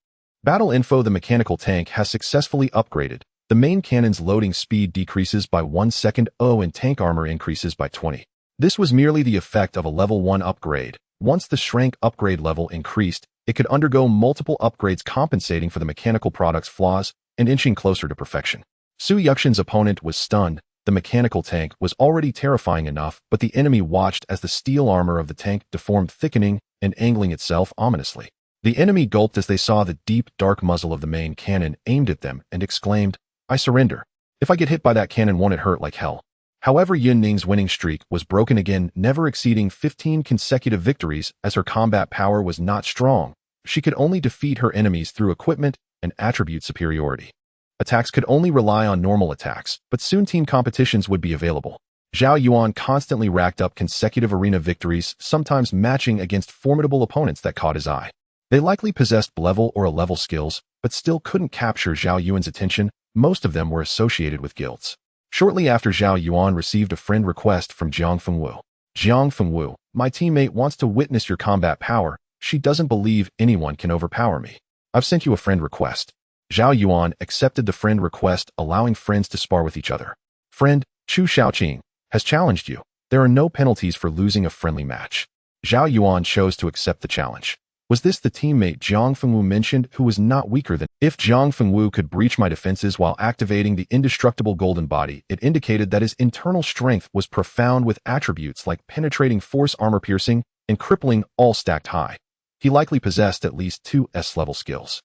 Battle info: the mechanical tank has successfully upgraded. The main cannon's loading speed decreases by 1 second, and tank armor increases by 20. This was merely the effect of a level 1 upgrade. Once the S-Rank upgrade level increased, it could undergo multiple upgrades, compensating for the mechanical product's flaws and inching closer to perfection. Su Yuxian's opponent was stunned. The mechanical tank was already terrifying enough, but the enemy watched as the steel armor of the tank deformed, thickening and angling itself ominously. The enemy gulped as they saw the deep, dark muzzle of the main cannon aimed at them and exclaimed, "I surrender. If I get hit by that cannon, won't it hurt like hell?" However, Yin Ning's winning streak was broken again, never exceeding 15 consecutive victories, as her combat power was not strong. She could only defeat her enemies through equipment and attribute superiority. Attacks could only rely on normal attacks, but soon team competitions would be available. Zhao Yuan constantly racked up consecutive arena victories, sometimes matching against formidable opponents that caught his eye. They likely possessed level or level skills, but still couldn't capture Zhao Yuan's attention. Most of them were associated with guilds. Shortly after, Zhao Yuan received a friend request from Jiang Fengwu. "Jiang Fengwu, my teammate wants to witness your combat power. She doesn't believe anyone can overpower me. I've sent you a friend request." Zhao Yuan accepted the friend request, allowing friends to spar with each other. "Friend, Chu Shaoqing has challenged you. There are no penalties for losing a friendly match." Zhao Yuan chose to accept the challenge. Was this the teammate Jiang Fengwu mentioned, who was not weaker than? If Jiang Fengwu could breach my defenses while activating the indestructible golden body, it indicated that his internal strength was profound, with attributes like penetrating force, armor piercing, and crippling, all stacked high. He likely possessed at least 2 S-level skills.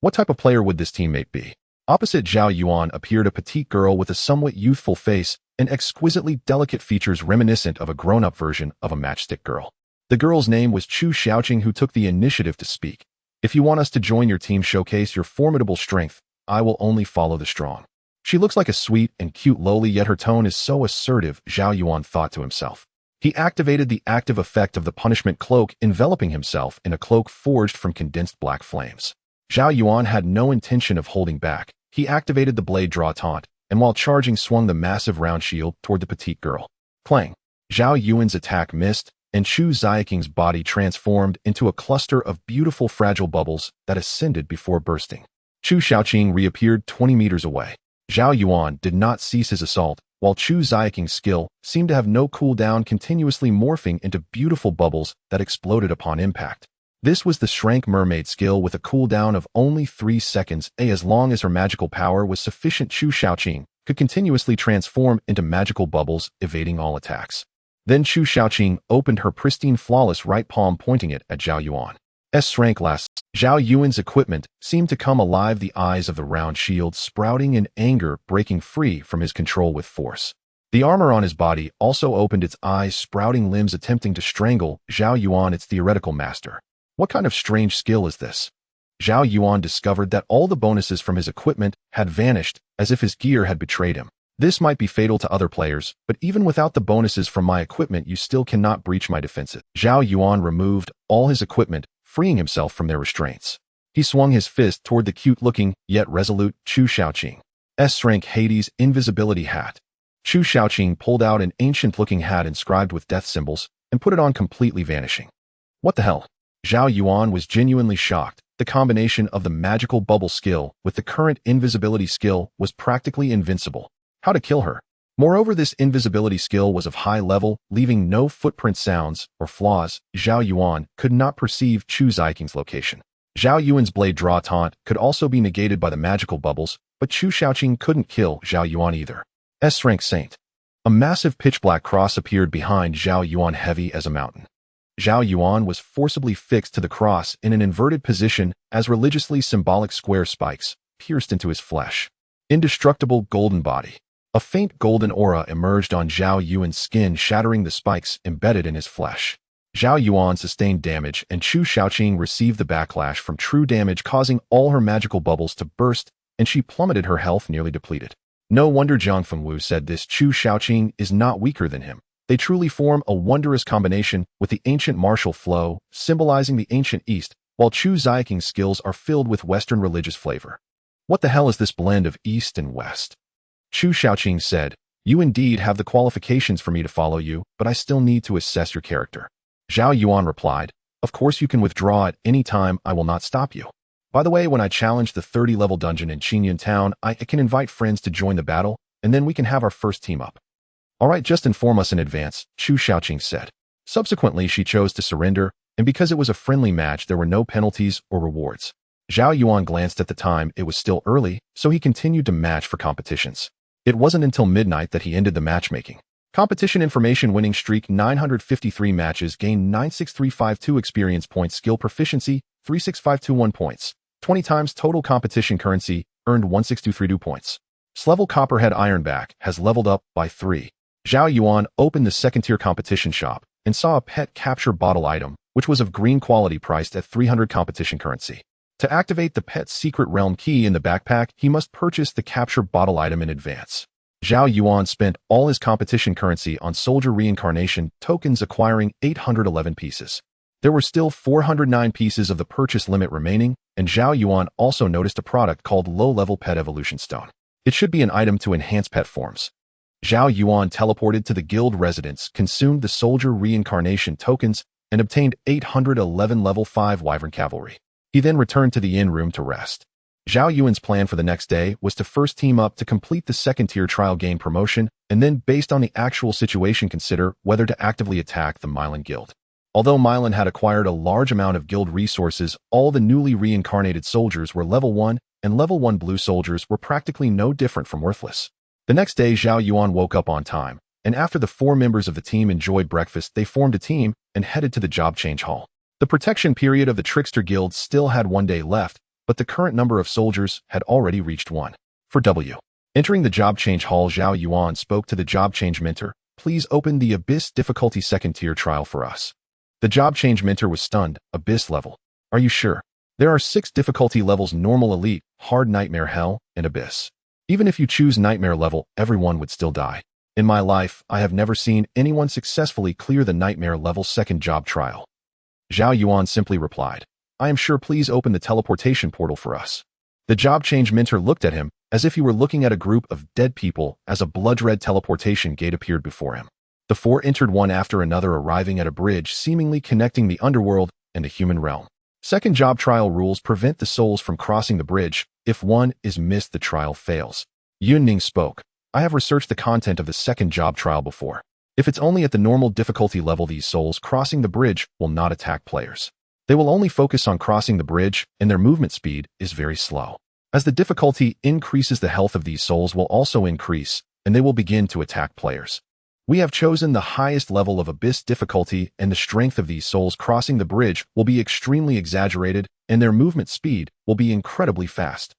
What type of player would this teammate be? Opposite Zhao Yuan appeared a petite girl with a somewhat youthful face and exquisitely delicate features reminiscent of a grown-up version of a matchstick girl. The girl's name was Chu Shaoqing, who took the initiative to speak. "If you want us to join your team, showcase your formidable strength, I will only follow the strong." She looks like a sweet and cute loli, yet her tone is so assertive, Zhao Yuan thought to himself. He activated the active effect of the punishment cloak, enveloping himself in a cloak forged from condensed black flames. Zhao Yuan had no intention of holding back. He activated the blade draw taunt, and while charging, swung the massive round shield toward the petite girl. Clang! Zhao Yuan's attack missed, and Chu Xiaoqing's body transformed into a cluster of beautiful fragile bubbles that ascended before bursting. Chu Shaoqing reappeared 20 meters away. Zhao Yuan did not cease his assault, while Chu Xiaoqing's skill seemed to have no cooldown, continuously morphing into beautiful bubbles that exploded upon impact. This was the Shrank Mermaid skill with a cooldown of only 3 seconds. As long as her magical power was sufficient, Chu Shaoqing could continuously transform into magical bubbles, evading all attacks. Then Chu Shaoqing opened her pristine, flawless right palm, pointing it at Zhao Yuan. S-Rank lasts. Zhao Yuan's equipment seemed to come alive, the eyes of the round shield sprouting in anger, breaking free from his control with force. The armor on his body also opened its eyes, sprouting limbs, attempting to strangle Zhao Yuan, its theoretical master. What kind of strange skill is this? Zhao Yuan discovered that all the bonuses from his equipment had vanished, as if his gear had betrayed him. This might be fatal to other players, but even without the bonuses from my equipment, you still cannot breach my defenses. Zhao Yuan removed all his equipment, freeing himself from their restraints. He swung his fist toward the cute-looking, yet resolute, Chu Shaoqing. S-Rank Hades Invisibility Hat. Chu Shaoqing pulled out an ancient-looking hat inscribed with death symbols and put it on, completely vanishing. What the hell? Zhao Yuan was genuinely shocked. The combination of the magical bubble skill with the current invisibility skill was practically invincible. How to kill her? Moreover, this invisibility skill was of high level, leaving no footprint sounds or flaws. Zhao Yuan could not perceive Chu Xiaoqing's location. Zhao Yuan's blade draw taunt could also be negated by the magical bubbles, but Chu Shaoqing couldn't kill Zhao Yuan either. S-Rank Saint. A massive pitch-black cross appeared behind Zhao Yuan, heavy as a mountain. Zhao Yuan was forcibly fixed to the cross in an inverted position as religiously symbolic square spikes pierced into his flesh. Indestructible golden body. A faint golden aura emerged on Zhao Yuan's skin, shattering the spikes embedded in his flesh. Zhao Yuan sustained damage, and Chu Shaoqing received the backlash from true damage, causing all her magical bubbles to burst, and she plummeted, her health nearly depleted. No wonder Zhang Fengwu said this. Chu Shaoqing is not weaker than him. They truly form a wondrous combination with the ancient martial flow, symbolizing the ancient East, while Chu Xiaoqing's skills are filled with Western religious flavor. What the hell is this blend of East and West? Chu Shaoqing said, you indeed have the qualifications for me to follow you, but I still need to assess your character. Zhao Yuan replied, of course you can withdraw at any time, I will not stop you. By the way, when I challenge the 30-level dungeon in Qingyun Town, I can invite friends to join the battle, and then we can have our first team up. Alright, just inform us in advance, Chu Shaoqing said. Subsequently, she chose to surrender, and because it was a friendly match, there were no penalties or rewards. Zhao Yuan glanced at the time. It was still early, so he continued to match for competitions. It wasn't until midnight that he ended the matchmaking. Competition information: winning streak 953 matches, gained 96352 experience points, skill proficiency 36521 points, 20 times total competition currency, earned 16232 points. Level Copperhead Ironback has leveled up by 3. Zhao Yuan opened the second-tier competition shop and saw a pet capture bottle item, which was of green quality, priced at 300 competition currency. To activate the pet's secret realm key in the backpack, he must purchase the capture bottle item in advance. Zhao Yuan spent all his competition currency on soldier reincarnation tokens, acquiring 811 pieces. There were still 409 pieces of the purchase limit remaining, and Zhao Yuan also noticed a product called Low-Level Pet Evolution Stone. It should be an item to enhance pet forms. Zhao Yuan teleported to the guild residence, consumed the soldier reincarnation tokens, and obtained 811 level 5 wyvern cavalry. He then returned to the inn room to rest. Zhao Yuan's plan for the next day was to first team up to complete the second-tier trial, gain promotion, and then, based on the actual situation, consider whether to actively attack the Milan Guild. Although Milan had acquired a large amount of guild resources, all the newly reincarnated soldiers were level 1, and level 1 blue soldiers were practically no different from worthless. The next day, Zhao Yuan woke up on time, and after the 4 members of the team enjoyed breakfast, they formed a team and headed to the job change hall. The protection period of the Trickster Guild still had 1 day left, but the current number of soldiers had already reached 1. For W. Entering the job change hall, Zhao Yuan spoke to the job change mentor. Please open the Abyss difficulty second-tier trial for us. The job change mentor was stunned. Abyss level. Are you sure? There are 6 difficulty levels: normal, elite, hard, nightmare, hell, and abyss. Even if you choose nightmare level, everyone would still die. In my life, I have never seen anyone successfully clear the nightmare level second job trial. Zhao Yuan simply replied, I am sure, please open the teleportation portal for us. The job change mentor looked at him as if he were looking at a group of dead people as a blood-red teleportation gate appeared before him. The 4 entered one after another, arriving at a bridge seemingly connecting the underworld and the human realm. Second job trial rules prevent the souls from crossing the bridge. If one is missed, the trial fails. Yunning spoke. I have researched the content of the second job trial before. If it's only at the normal difficulty level, these souls crossing the bridge will not attack players. They will only focus on crossing the bridge, and their movement speed is very slow. As the difficulty increases, the health of these souls will also increase, and they will begin to attack players. We have chosen the highest level of Abyss difficulty, and the strength of these souls crossing the bridge will be extremely exaggerated, and their movement speed will be incredibly fast.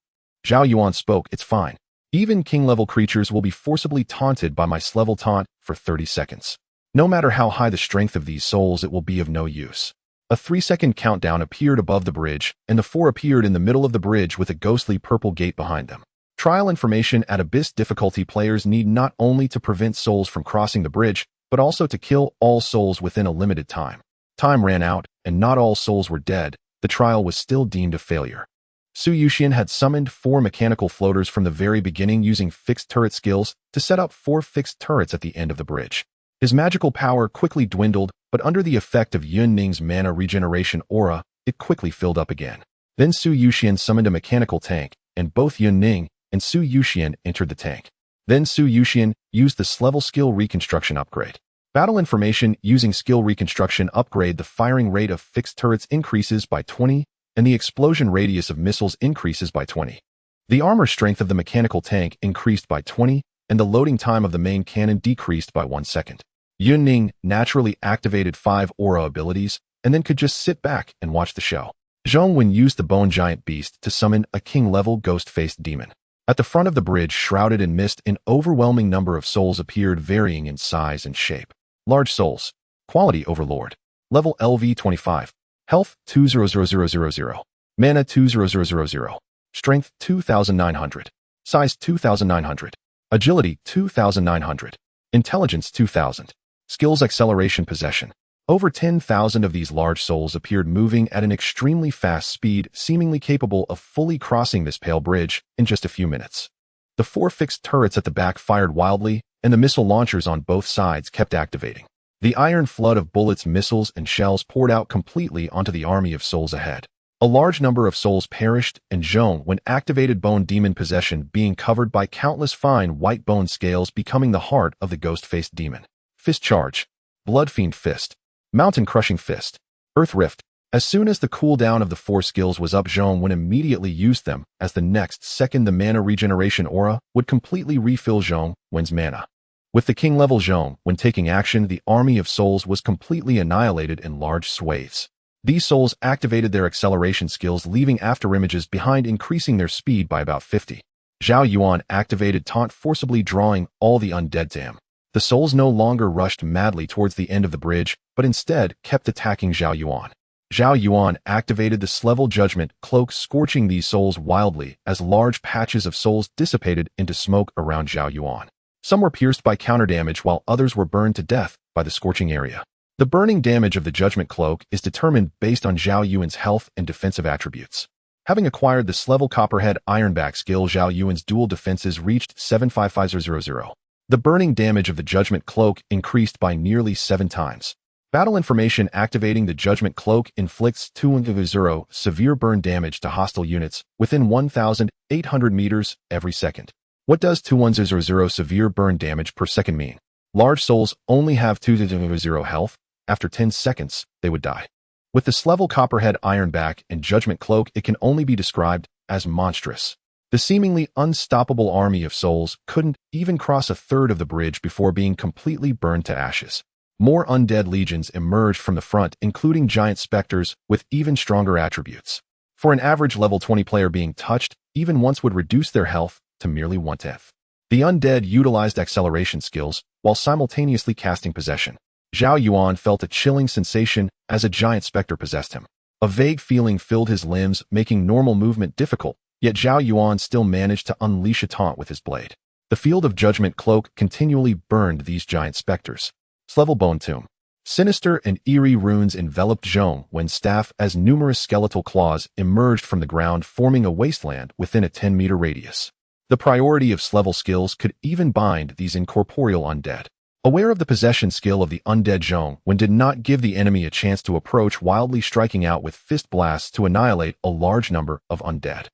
Zhao Yuan spoke. It's fine. Even king-level creatures will be forcibly taunted by my S-level taunt for 30 seconds. No matter how high the strength of these souls, it will be of no use. A 3-second countdown appeared above the bridge, and the 4 appeared in the middle of the bridge with a ghostly purple gate behind them. Trial information: at Abyss difficulty, players need not only to prevent souls from crossing the bridge, but also to kill all souls within a limited time. Time ran out, and not all souls were dead. The trial was still deemed a failure. Su Yuxian had summoned 4 mechanical floaters from the very beginning, using fixed turret skills to set up 4 fixed turrets at the end of the bridge. His magical power quickly dwindled, but under the effect of Yunning's mana regeneration aura, it quickly filled up again. Then Su Yuxian summoned a mechanical tank, and both Yunning and Su Yuxian entered the tank. Then Su Yuxian used the S-level skill reconstruction upgrade. Battle information: using skill reconstruction upgrade, the firing rate of fixed turrets increases by 20, and the explosion radius of missiles increases by 20. The armor strength of the mechanical tank increased by 20, and the loading time of the main cannon decreased by 1 second. Yunning naturally activated 5 aura abilities, and then could just sit back and watch the show. Zhongwen used the Bone Giant Beast to summon a king-level ghost-faced demon. At the front of the bridge, shrouded in mist, an overwhelming number of souls appeared, varying in size and shape. Large souls. Quality Overlord. Level LV 25. Health 2,000,000. Mana 2,000,000. Strength 2,900. Size 2,900. Agility 2,900. Intelligence 2,000. Skills Acceleration Possession. Over 10,000 of these large souls appeared, moving at an extremely fast speed, seemingly capable of fully crossing this pale bridge in just a few minutes. The 4 fixed turrets at the back fired wildly, and the missile launchers on both sides kept activating. The iron flood of bullets, missiles, and shells poured out completely onto the army of souls ahead. A large number of souls perished, and Zhong, when activated bone demon possession, being covered by countless fine white bone scales, becoming the heart of the ghost-faced demon. Fist Charge. Blood Fiend Fist. Mountain Crushing Fist. Earth Rift. As soon as the cooldown of the 4 skills was up, Zhong Yuan immediately used them, as the next second the mana regeneration aura would completely refill Zhong Yuan's mana. With the king-level Zhong Yuan taking action, the army of souls was completely annihilated in large swathes. These souls activated their acceleration skills, leaving afterimages behind, increasing their speed by about 50. Zhao Yuan activated Taunt, forcibly drawing all the undead to him. The souls no longer rushed madly towards the end of the bridge, but instead kept attacking Zhao Yuan. Zhao Yuan activated the S-level Judgment Cloak, scorching these souls wildly as large patches of souls dissipated into smoke around Zhao Yuan. Some were pierced by counter damage, while others were burned to death by the scorching area. The burning damage of the Judgment Cloak is determined based on Zhao Yuan's health and defensive attributes. Having acquired the S-level Copperhead Ironback skill, Zhao Yuan's dual defenses reached 75500. The burning damage of the Judgment Cloak increased by nearly 7 times. Battle information: activating the Judgment Cloak inflicts 210 severe burn damage to hostile units within 1,800 meters every second. What does 210 severe burn damage per second mean? Large souls only have 200 health. After 10 seconds, they would die. With the S-level Copperhead Ironback and Judgment Cloak, it can only be described as monstrous. The seemingly unstoppable army of souls couldn't even cross a third of the bridge before being completely burned to ashes. More undead legions emerged from the front, including giant specters with even stronger attributes. For an average level 20 player, being touched even once would reduce their health to merely 1/10. The undead utilized acceleration skills while simultaneously casting possession. Zhao Yuan felt a chilling sensation as a giant specter possessed him. A vague feeling filled his limbs, making normal movement difficult. Yet Zhao Yuan still managed to unleash a taunt with his blade. The field of Judgment Cloak continually burned these giant specters. S-level Bone Tomb. Sinister and eerie runes enveloped Zhong Yuan's staff as numerous skeletal claws emerged from the ground, forming a wasteland within a 10-meter radius. The priority of S-level skills could even bind these incorporeal undead. Aware of the possession skill of the undead, Zhong Yuan did not give the enemy a chance to approach, wildly striking out with fist blasts to annihilate a large number of undead.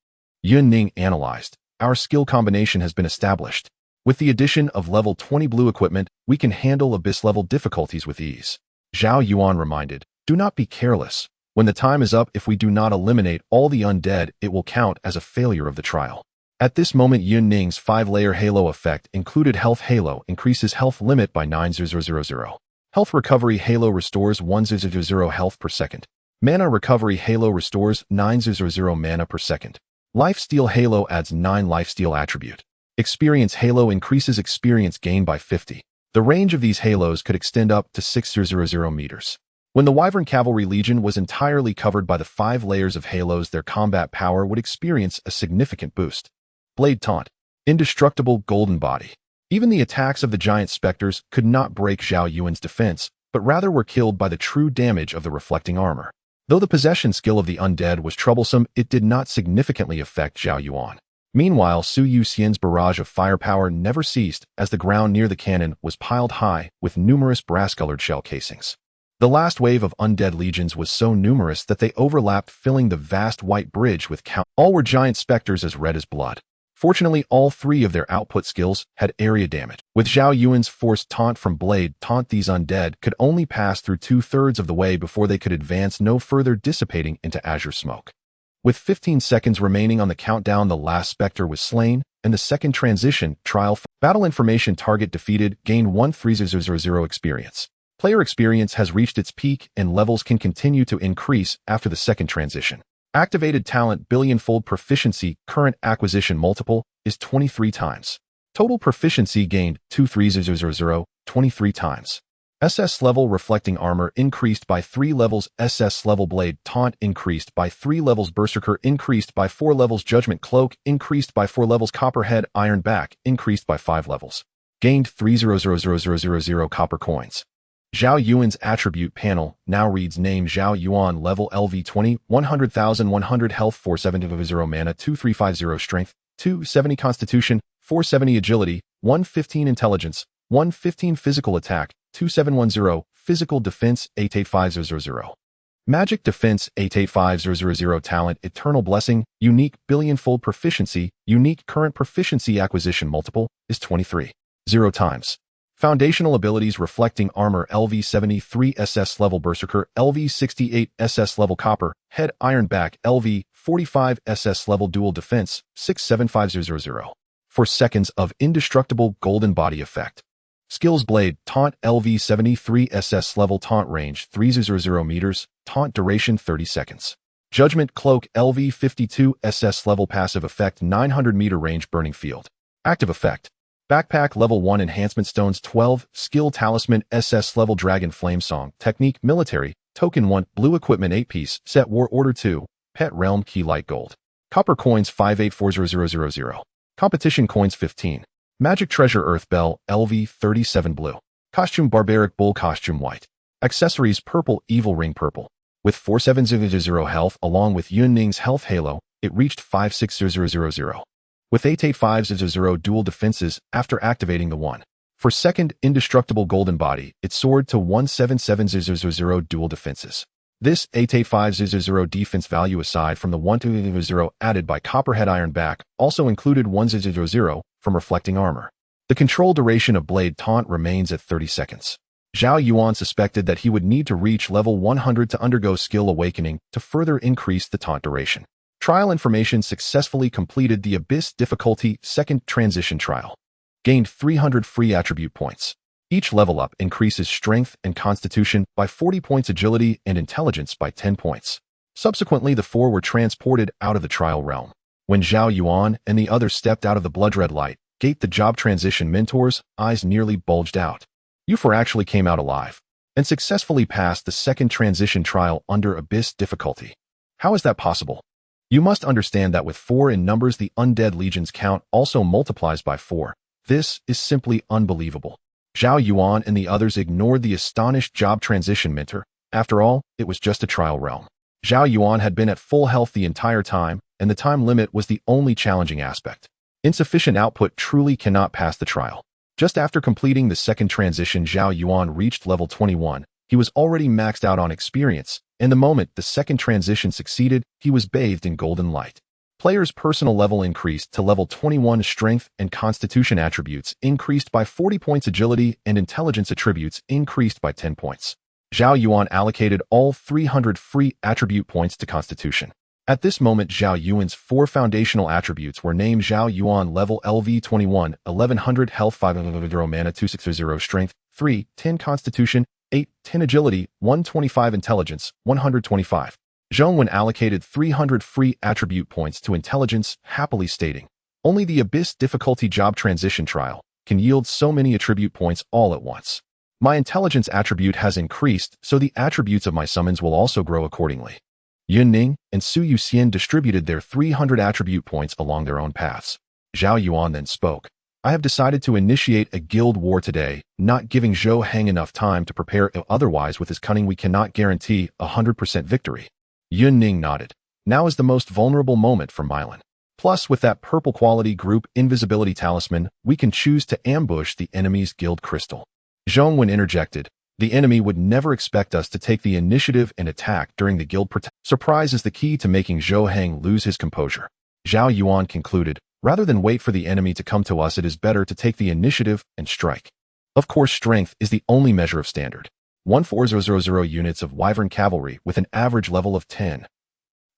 Yun Ning analyzed. Our skill combination has been established. With the addition of level 20 blue equipment, we can handle abyss-level difficulties with ease. Zhao Yuan reminded, do not be careless. When the time is up, if we do not eliminate all the undead, it will count as a failure of the trial. At this moment, Yun Ning's 5-layer halo effect included Health Halo, increases health limit by 9,000. Health Recovery Halo restores 1,000 health per second. Mana Recovery Halo restores 9,000 mana per second. Lifesteal Halo adds 9 lifesteal attribute. Experience Halo increases experience gain by 50. The range of these halos could extend up to 6,000 meters. When the Wyvern Cavalry Legion was entirely covered by the 5 layers of halos, their combat power would experience a significant boost. Blade Taunt. Indestructible Golden Body. Even the attacks of the giant specters could not break Zhao Yuan's defense, but rather were killed by the true damage of the reflecting armor. Though the possession skill of the undead was troublesome, it did not significantly affect Zhao Yuan. Meanwhile, Su Yuxian's barrage of firepower never ceased as the ground near the cannon was piled high with numerous brass-colored shell casings. The last wave of undead legions was so numerous that they overlapped, filling the vast white bridge with all were giant specters as red as blood. Fortunately, all 3 of their output skills had area damage. With Zhao Yuan's forced taunt from Blade Taunt, these undead could only pass through 2/3 of the way before they could advance no further, dissipating into azure smoke. With 15 seconds remaining on the countdown, the last specter was slain, and the second transition trial battle information: target defeated, gain 1,300 experience. Player experience has reached its peak, and levels can continue to increase after the second transition. Activated talent billionfold proficiency current acquisition multiple is 23 times. Total proficiency gained 23000, 23 times. SS level reflecting armor increased by 3 levels. SS level blade taunt increased by 3 levels. Berserker increased by 4 levels. Judgment cloak increased by 4 levels. Copperhead iron back increased by 5 levels. Gained 300,000 copper coins. Zhao Yuan's attribute panel now reads name Zhao Yuan level LV20 100,100 health 470 mana 2350 strength 270 constitution 470 agility 115 intelligence 115 physical attack 2710 physical defense 88500. Magic defense 885000 talent eternal blessing unique billionfold proficiency unique current proficiency acquisition multiple is 23 0 times. Foundational abilities reflecting armor LV73 SS level berserker LV68 SS level copper head iron back LV45 SS level dual defense 67500 for seconds of indestructible golden body effect. Skills blade taunt LV73 SS level taunt range 300 meters taunt duration 30 seconds. Judgment cloak LV52 SS level passive effect 900 meter range burning field. Active effect. Backpack level 1 enhancement stones 12 skill talisman SS level dragon flame song technique military token 1 blue equipment 8 piece set war order 2 pet realm key light gold copper coins 584000 competition coins 15 magic treasure earth bell LV 37 blue costume barbaric bull costume white accessories purple evil ring purple with 4700 health along with Yun Ning's health halo it reached 56000 with 88500 dual defenses after activating the 1. For second indestructible golden body, it soared to 17700 dual defenses. This 88500 defense value aside from the 120 added by Copperhead Iron Back also included 100 from reflecting armor. The control duration of blade taunt remains at 30 seconds. Zhao Yuan suspected that he would need to reach level 100 to undergo skill awakening to further increase the taunt duration. Trial information successfully completed the Abyss difficulty second transition trial. Gained 300 free attribute points. Each level up increases strength and constitution by 40 points, agility and intelligence by 10 points. Subsequently, the 4 were transported out of the trial realm. When Zhao Yuan and the others stepped out of the blood-red light gate, the job transition mentor's eyes nearly bulged out. You 4 actually came out alive and successfully passed the second transition trial under Abyss difficulty. How is that possible? You must understand that with 4 in numbers, the undead legion's count also multiplies by 4. This is simply unbelievable. Zhao Yuan and the others ignored the astonished job transition mentor. After all, it was just a trial realm. Zhao Yuan had been at full health the entire time, and the time limit was the only challenging aspect. Insufficient output truly cannot pass the trial. Just after completing the second transition, Zhao Yuan reached level 21. He was already maxed out on experience, and the moment the second transition succeeded, he was bathed in golden light. Player's personal level increased to level 21, strength and constitution attributes increased by 40 points, agility and intelligence attributes increased by 10 points. Zhao Yuan allocated all 300 free attribute points to constitution. At this moment, Zhao Yuan's 4 foundational attributes were named Zhao Yuan level LV21 1100 health 500 mana 260 strength 310 constitution 810 agility 125 intelligence 125. Zhong Wen allocated 300 free attribute points to intelligence, happily stating, "Only the Abyss difficulty job transition trial can yield so many attribute points all at once. My intelligence attribute has increased, so the attributes of my summons will also grow accordingly." Yun Ning and Su Yuxian distributed their 300 attribute points along their own paths. Zhao Yuan then spoke. "I have decided to initiate a guild war today, not giving Zhou Heng enough time to prepare. Otherwise, with his cunning, we cannot guarantee 100% victory." Yun Ning nodded. "Now is the most vulnerable moment for Mylan. Plus, with that purple quality group invisibility talisman, we can choose to ambush the enemy's guild crystal." Zhong Wen interjected. "The enemy would never expect us to take the initiative and attack during the guild surprise is the key to making Zhou Heng lose his composure." Zhao Yuan concluded, "Rather than wait for the enemy to come to us, it is better to take the initiative and strike. Of course, strength is the only measure of standard. 14000 units of Wyvern Cavalry with an average level of 10.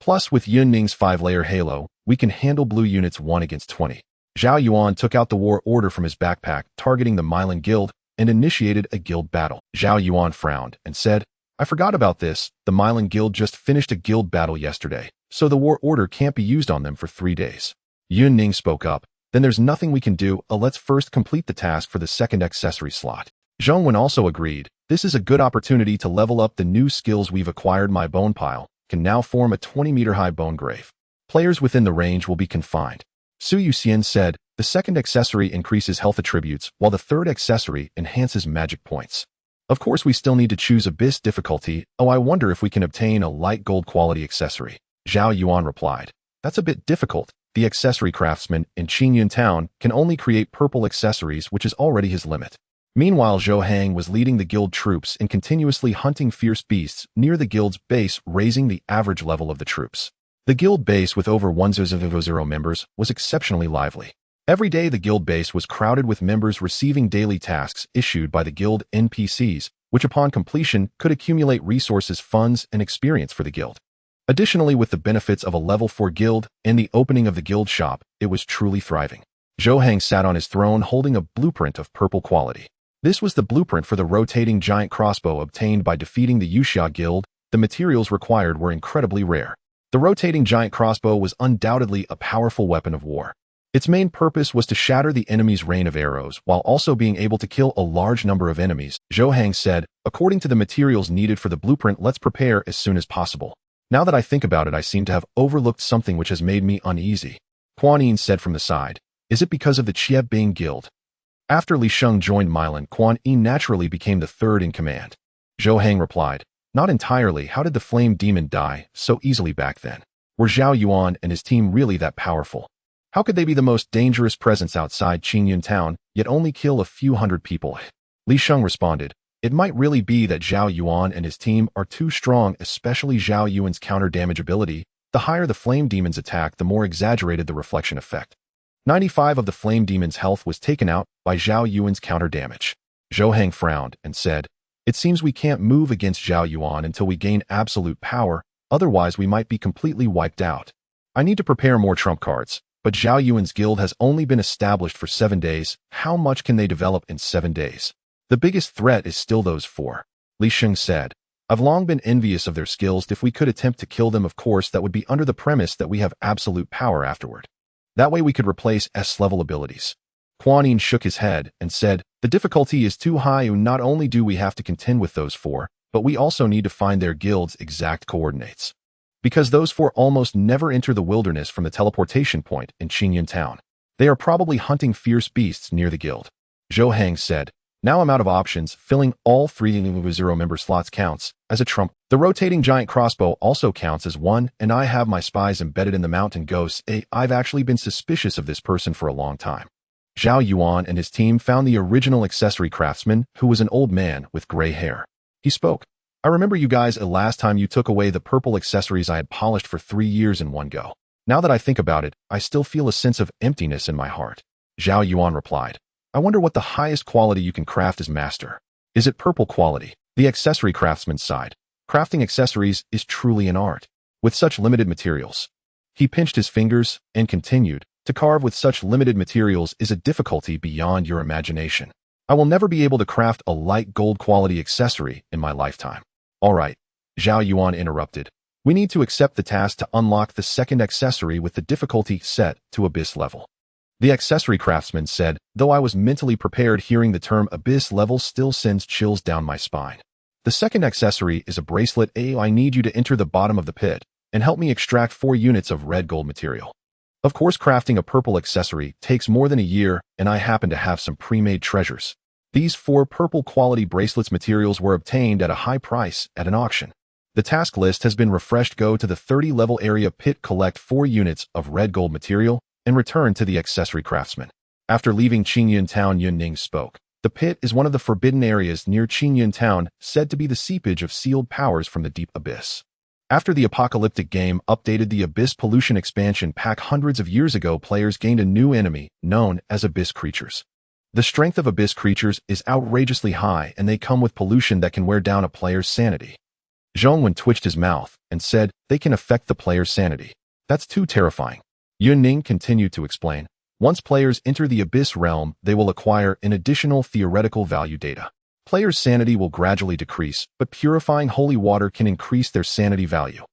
Plus, with Yun Ning's 5-layer halo, we can handle blue units 1 against 20. Zhao Yuan took out the war order from his backpack, targeting the Mylan Guild, and initiated a guild battle. Zhao Yuan frowned and said, "I forgot about this. The Mylan Guild just finished a guild battle yesterday, so the war order can't be used on them for 3 days. Yunning spoke up. Then there's nothing we can do, let's first complete the task for the second accessory slot. Zhao Yuan also agreed. This is a good opportunity to level up the new skills we've acquired. My bone pile can now form a 20-meter-high bone grave. Players within the range will be confined. Su Yuxian said, the second accessory increases health attributes, while the third accessory enhances magic points. Of course, we still need to choose Abyss difficulty. I wonder if we can obtain a light gold quality accessory. Zhao Yuan replied. That's a bit difficult. The accessory craftsman in Qingyun Town can only create purple accessories, which is already his limit. Meanwhile, Zhou Hang was leading the guild troops in continuously hunting fierce beasts near the guild's base, raising the average level of the troops. The guild base, with over 1,000 members, was exceptionally lively. Every day the guild base was crowded with members receiving daily tasks issued by the guild NPCs, which upon completion could accumulate resources, funds, and experience for the guild. Additionally, with the benefits of a level 4 guild and the opening of the guild shop, it was truly thriving. Zhou Hang sat on his throne holding a blueprint of purple quality. This was the blueprint for the rotating giant crossbow obtained by defeating the Yuxia guild. The materials required were incredibly rare. The rotating giant crossbow was undoubtedly a powerful weapon of war. Its main purpose was to shatter the enemy's rain of arrows while also being able to kill a large number of enemies. Zhou Hang said, according to the materials needed for the blueprint, let's prepare as soon as possible. Now that I think about it, I seem to have overlooked something which has made me uneasy. Kuan Yin said from the side. Is it because of the Chiebang guild? After Li Sheng joined Milan, Kuan Yin naturally became the third in command. Zhou Hang replied, not entirely. How did the flame demon die so easily back then? Were Zhao Yuan and his team really that powerful? How could they be the most dangerous presence outside Qingyun Town, yet only kill a few hundred people? Li Sheng responded, it might really be that Zhao Yuan and his team are too strong, especially Zhao Yuan's counter damage ability. The higher the flame demon's attack, the more exaggerated the reflection effect. 95 of the flame demon's health was taken out by Zhao Yuan's counter damage. Zhou Hang frowned and said, it seems we can't move against Zhao Yuan until we gain absolute power, otherwise we might be completely wiped out. I need to prepare more trump cards. But Zhao Yuan's guild has only been established for 7 days. How much can they develop in 7 days? The biggest threat is still those 4. Li Sheng said, I've long been envious of their skills. If we could attempt to kill them, of course, that would be under the premise that we have absolute power afterward. That way we could replace S-level abilities. Kuan Yin shook his head and said, the difficulty is too high. Not only do we have to contend with those 4, but we also need to find their guild's exact coordinates. Because those 4 almost never enter the wilderness from the teleportation point in Qingyun Town. They are probably hunting fierce beasts near the guild. Zhou Hang said, now I'm out of options. Filling all 3 0-member slots counts as a trump. The rotating giant crossbow also counts as one, and I have my spies embedded in the mountain ghosts. I've actually been suspicious of this person for a long time. Zhao Yuan and his team found the original accessory craftsman, who was an old man with gray hair. He spoke. I remember you guys last time you took away the purple accessories I had polished for 3 years in one go. Now that I think about it, I still feel a sense of emptiness in my heart. Zhao Yuan replied, I wonder what the highest quality you can craft as master. Is it purple quality? The accessory craftsman sighed. Crafting accessories is truly an art. With such limited materials. He pinched his fingers and continued, to carve with such limited materials is a difficulty beyond your imagination. I will never be able to craft a light gold quality accessory in my lifetime. All right, Zhao Yuan interrupted. We need to accept the task to unlock the second accessory with the difficulty set to Abyss level. The accessory craftsman said, though I was mentally prepared, hearing the term Abyss level still sends chills down my spine. The second accessory is a bracelet. I need you to enter the bottom of the pit and help me extract 4 units of red gold material. Of course, crafting a purple accessory takes more than a year, and I happen to have some pre-made treasures. These 4 purple quality bracelets materials were obtained at a high price at an auction. The task list has been refreshed. Go to the 30 level area pit, collect 4 units of red gold material, and return to the accessory craftsman. After leaving Qingyun Town, Yunning spoke. The pit is one of the forbidden areas near Qingyun Town, said to be the seepage of sealed powers from the deep abyss. After the apocalyptic game updated the Abyss Pollution expansion pack hundreds of years ago, players gained a new enemy known as Abyss creatures. The strength of Abyss creatures is outrageously high, and they come with pollution that can wear down a player's sanity. Zhong Wen twitched his mouth and said, they can affect the player's sanity. That's too terrifying. Yunning continued to explain. Once players enter the Abyss realm, they will acquire an additional theoretical value data. Players' sanity will gradually decrease, but purifying holy water can increase their sanity value.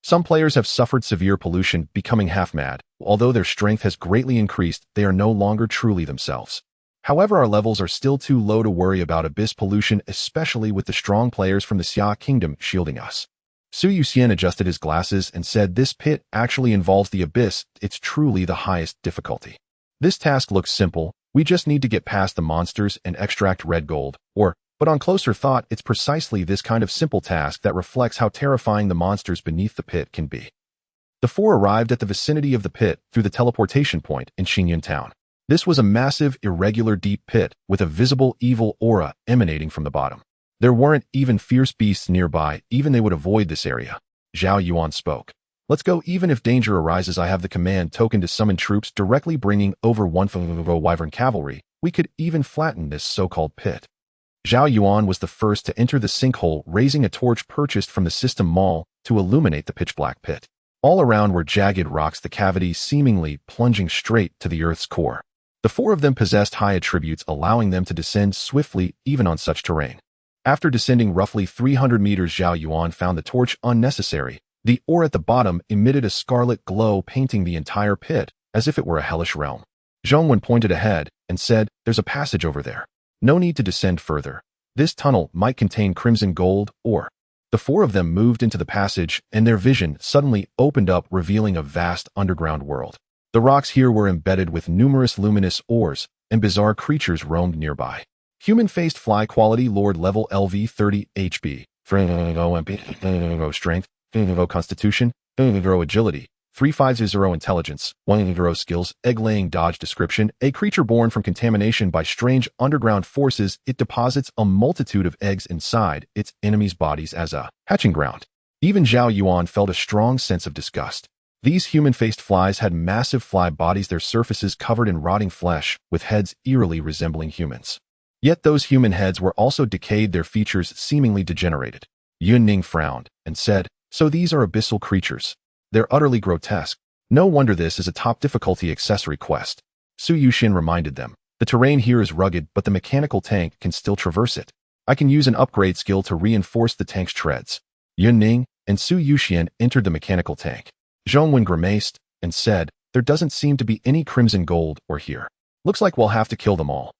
Some players have suffered severe pollution, becoming half-mad. Although their strength has greatly increased, they are no longer truly themselves. However, our levels are still too low to worry about abyss pollution, especially with the strong players from the Xia Kingdom shielding us. Su Yuxian adjusted his glasses and said, "This pit actually involves the abyss. It's truly the highest difficulty. This task looks simple. We just need to get past the monsters and extract red gold, but on closer thought, it's precisely this kind of simple task that reflects how terrifying the monsters beneath the pit can be." The four arrived at the vicinity of the pit through the teleportation point in Xinyan Town. This was a massive, irregular deep pit with a visible evil aura emanating from the bottom. There weren't even fierce beasts nearby, even they would avoid this area. Zhao Yuan spoke. "Let's go. Even if danger arises, I have the command token to summon troops directly bringing over 1 Wyvern cavalry. We could even flatten this so-called pit." Zhao Yuan was the first to enter the sinkhole, raising a torch purchased from the system mall to illuminate the pitch-black pit. All around were jagged rocks, the cavities seemingly plunging straight to the Earth's core. The four of them possessed high attributes, allowing them to descend swiftly even on such terrain. After descending roughly 300 meters, Zhao Yuan found the torch unnecessary. The ore at the bottom emitted a scarlet glow, painting the entire pit as if it were a hellish realm. Zhongwen pointed ahead and said, "There's a passage over there. No need to descend further. This tunnel might contain crimson gold ore." The four of them moved into the passage, and their vision suddenly opened up, revealing a vast underground world. The rocks here were embedded with numerous luminous ores, and bizarre creatures roamed nearby. Human-faced fly, quality Lord, level LV 30 HP, strength, constitution, agility, 350 intelligence, 1 skills, egg-laying dodge. Description: a creature born from contamination by strange underground forces. It deposits a multitude of eggs inside its enemies' bodies as a hatching ground. Even Zhao Yuan felt a strong sense of disgust. These human-faced flies had massive fly bodies, their surfaces covered in rotting flesh, with heads eerily resembling humans. Yet those human heads were also decayed, their features seemingly degenerated. Yunning frowned and said, "So these are abyssal creatures. They're utterly grotesque. No wonder this is a top difficulty accessory quest." Su Yuxian reminded them, "The terrain here is rugged, but the mechanical tank can still traverse it. I can use an upgrade skill to reinforce the tank's treads." Yunning and Su Yuxian entered the mechanical tank. Zhongwen grimaced and said, "There doesn't seem to be any crimson gold ore here. Looks like we'll have to kill them all."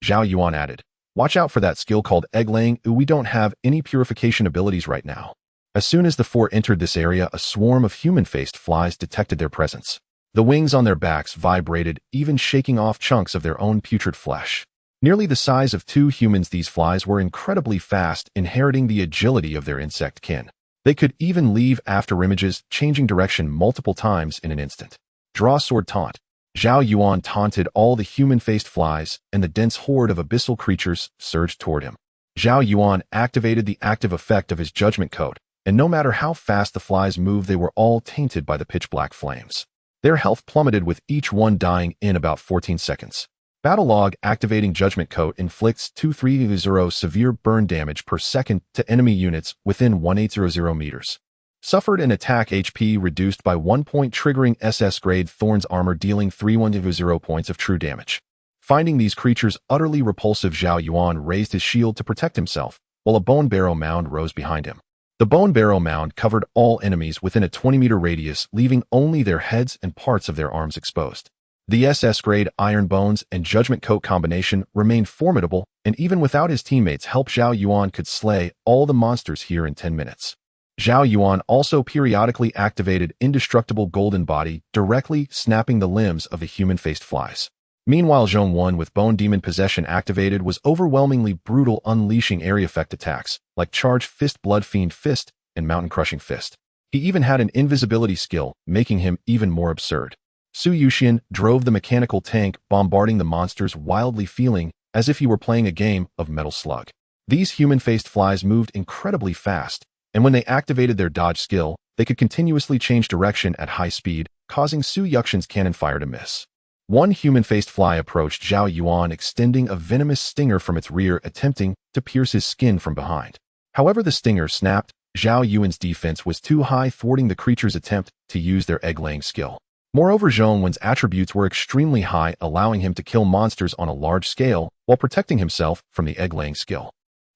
Zhao Yuan added, "Watch out for that skill called egg-laying. We don't have any purification abilities right now." As soon as the four entered this area, a swarm of human-faced flies detected their presence. The wings on their backs vibrated, even shaking off chunks of their own putrid flesh. Nearly the size of 2 humans, these flies were incredibly fast, inheriting the agility of their insect kin. They could even leave after images, changing direction multiple times in an instant. Draw sword taunt. Zhao Yuan taunted all the human-faced flies, and the dense horde of abyssal creatures surged toward him. Zhao Yuan activated the active effect of his judgment code, and no matter how fast the flies moved, they were all tainted by the pitch-black flames. Their health plummeted, with each one dying in about 14 seconds. Battle log: activating judgment code inflicts 230 severe burn damage per second to enemy units within 1800 meters. Suffered an attack HP reduced by 1 point, triggering SS grade Thorn Armor, dealing 310 points of true damage. Finding these creatures utterly repulsive, Zhao Yuan raised his shield to protect himself, while a bone barrow mound rose behind him. The bone barrow mound covered all enemies within a 20-meter radius, leaving only their heads and parts of their arms exposed. The SS-grade Iron Bones and Judgment Coat combination remained formidable, and even without his teammates' help, Zhao Yuan could slay all the monsters here in 10 minutes. Zhao Yuan also periodically activated Indestructible Golden Body, directly snapping the limbs of the human-faced flies. Meanwhile, Zhongwen, with Bone Demon Possession activated, was overwhelmingly brutal, unleashing area effect attacks like Charge Fist, Blood Fiend Fist, and Mountain Crushing Fist. He even had an invisibility skill, making him even more absurd. Su Yuxian drove the mechanical tank, bombarding the monsters wildly, feeling as if he were playing a game of Metal Slug. These human-faced flies moved incredibly fast, and when they activated their dodge skill, they could continuously change direction at high speed, causing Su Yuxian's cannon fire to miss. One human-faced fly approached Zhao Yuan, extending a venomous stinger from its rear, attempting to pierce his skin from behind. However, the stinger snapped. Zhao Yuan's defense was too high, thwarting the creature's attempt to use their egg-laying skill. Moreover, Zhongwen's attributes were extremely high, allowing him to kill monsters on a large scale while protecting himself from the egg-laying skill.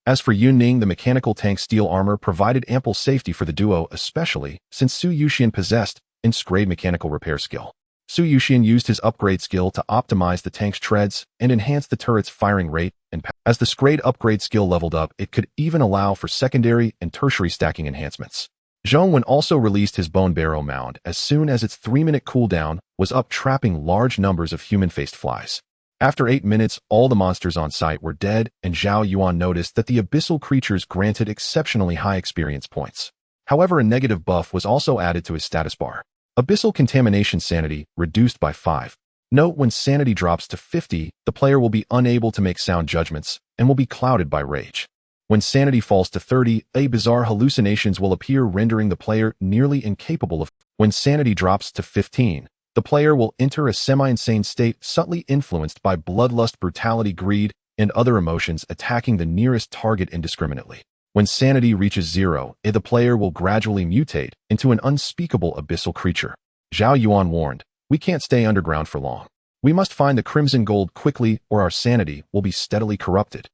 As for Yunning, the mechanical tank steel armor provided ample safety for the duo, especially since Su Yuxian possessed inscrayed mechanical repair skill. Su Yuxian used his upgrade skill to optimize the tank's treads and enhance the turret's firing rate, and as the Scrade upgrade skill leveled up, it could even allow for secondary and tertiary stacking enhancements. Zhao Yuan also released his bone barrow mound as soon as its 3-minute cooldown was up, trapping large numbers of human-faced flies. After 8 minutes, all the monsters on site were dead, and Zhao Yuan noticed that the abyssal creatures granted exceptionally high experience points. However, a negative buff was also added to his status bar. Abyssal Contamination Sanity reduced by 5. Note: when sanity drops to 50, the player will be unable to make sound judgments and will be clouded by rage. When sanity falls to 30, bizarre hallucinations will appear, rendering the player nearly incapable of. When sanity drops to 15, the player will enter a semi-insane state, subtly influenced by bloodlust, brutality, greed, and other emotions, attacking the nearest target indiscriminately. When sanity reaches 0, the player will gradually mutate into an unspeakable abyssal creature. Zhao Yuan warned, "We can't stay underground for long. We must find the crimson gold quickly, or our sanity will be steadily corrupted."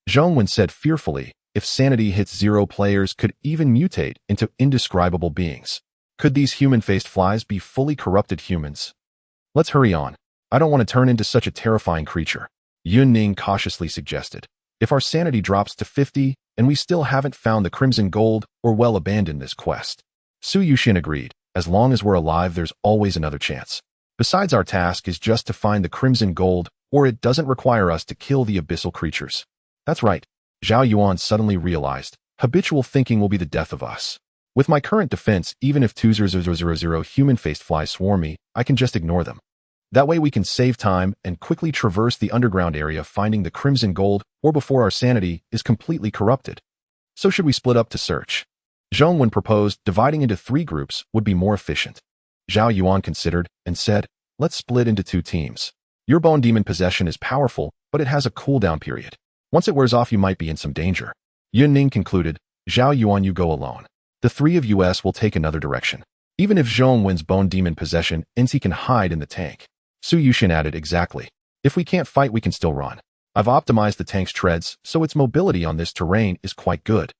Zhao Yuan said fearfully, "If sanity hits 0, players could even mutate into indescribable beings. Could these human-faced flies be fully corrupted humans? Let's hurry on. I don't want to turn into such a terrifying creature." Yunning cautiously suggested, "If our sanity drops to 50, and we still haven't found the crimson gold, or well abandoned this quest." Su Yuxian agreed, "As long as we're alive, there's always another chance. Besides, our task is just to find the crimson gold, or it doesn't require us to kill the abyssal creatures." "That's right." Zhao Yuan suddenly realized, "Habitual thinking will be the death of us. With my current defense, even if 20000 human-faced flies swarm me, I can just ignore them. That way we can save time and quickly traverse the underground area, finding the crimson gold, or before our sanity is completely corrupted." "So should we split up to search?" Zhao Yuan proposed. "Dividing into 3 groups would be more efficient." Zhao Yuan considered and said, "Let's split into 2 teams. Your bone demon possession is powerful, but it has a cooldown period. Once it wears off, you might be in some danger." Yunning concluded, "Zhao Yuan, you go alone. The 3 of us will take another direction. Even if Zhao Yuan's bone demon possession ends, he can hide in the tank." Su Yuxian added, "Exactly. If we can't fight, we can still run. I've optimized the tank's treads, so its mobility on this terrain is quite good."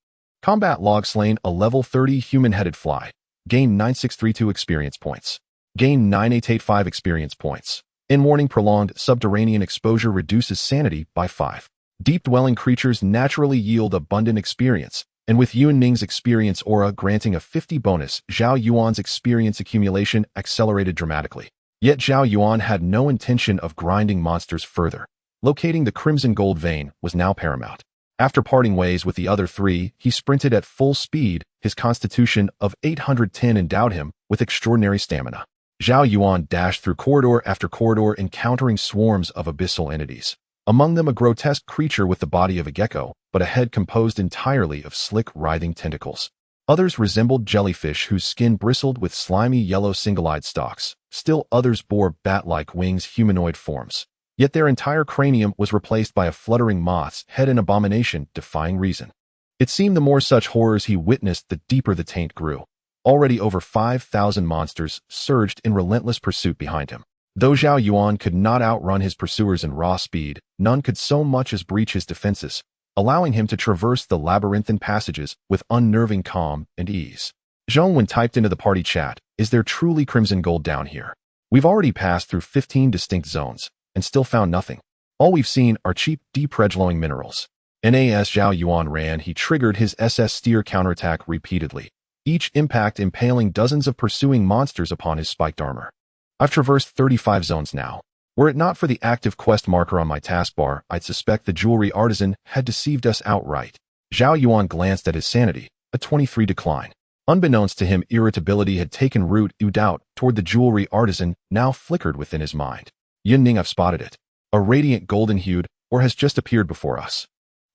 Combat log: slain a level 30 human-headed fly. Gain 9632 experience points. Gain 9885 experience points. In warning: prolonged subterranean exposure reduces sanity by 5. Deep-dwelling creatures naturally yield abundant experience, and with Yunning's experience aura granting a 50 bonus, Zhao Yuan's experience accumulation accelerated dramatically. Yet Zhao Yuan had no intention of grinding monsters further. Locating the crimson gold vein was now paramount. After parting ways with the other 3, he sprinted at full speed. His constitution of 810 endowed him with extraordinary stamina. Zhao Yuan dashed through corridor after corridor, encountering swarms of abyssal entities. Among them, a grotesque creature with the body of a gecko, but a head composed entirely of slick, writhing tentacles. Others resembled jellyfish whose skin bristled with slimy yellow single-eyed stalks. Still others bore bat-like wings, humanoid forms. Yet their entire cranium was replaced by a fluttering moth's head, an abomination defying reason. It seemed the more such horrors he witnessed, the deeper the taint grew. Already over 5,000 monsters surged in relentless pursuit behind him. Though Zhao Yuan could not outrun his pursuers in raw speed, none could so much as breach his defenses, allowing him to traverse the labyrinthine passages with unnerving calm and ease. Zhao Yuan typed into the party chat, "Is there truly crimson gold down here? We've already passed through 15 distinct zones and still found nothing. All we've seen are cheap, deep-glowing minerals." As Zhao Yuan ran, he triggered his SS steer counterattack repeatedly, each impact impaling dozens of pursuing monsters upon his spiked armor. "I've traversed 35 zones now. Were it not for the active quest marker on my taskbar, I'd suspect the jewelry artisan had deceived us outright." Zhao Yuan glanced at his sanity, a 23 decline. Unbeknownst to him, irritability had taken root. Doubt toward the jewelry artisan now flickered within his mind. "Yunning, I've spotted it. A radiant golden-hued, or has just appeared before us."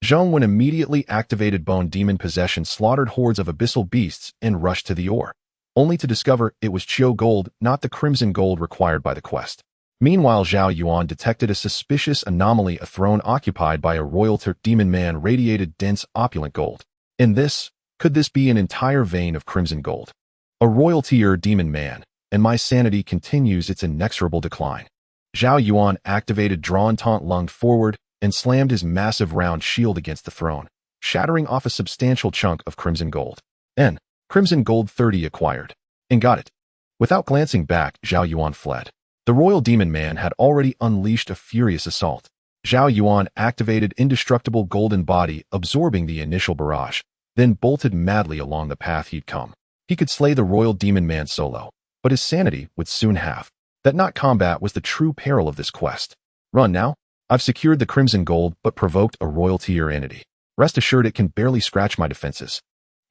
Zhao Yuan immediately activated bone demon possession, slaughtered hordes of abyssal beasts, and rushed to the ore, only to discover it was Chio gold, not the crimson gold required by the quest. Meanwhile, Zhao Yuan detected a suspicious anomaly. A throne occupied by a royal demon man radiated dense, opulent gold. Could this be an entire vein of crimson gold? A royalty demon man, and my sanity continues its inexorable decline. Zhao Yuan activated Drawn Taunt, lunged forward, and slammed his massive round shield against the throne. shattering off a substantial chunk of crimson gold. N. Crimson gold 30 acquired. And got it. Without glancing back, Zhao Yuan fled. The royal demon man had already unleashed a furious assault. Zhao Yuan activated indestructible golden body, absorbing the initial barrage, then bolted madly along the path he'd come. He could slay the royal demon man solo, but his sanity would soon halve. That not combat was the true peril of this quest. Run now? I've secured the crimson gold but provoked a royal tier entity. Rest assured it can barely scratch my defenses.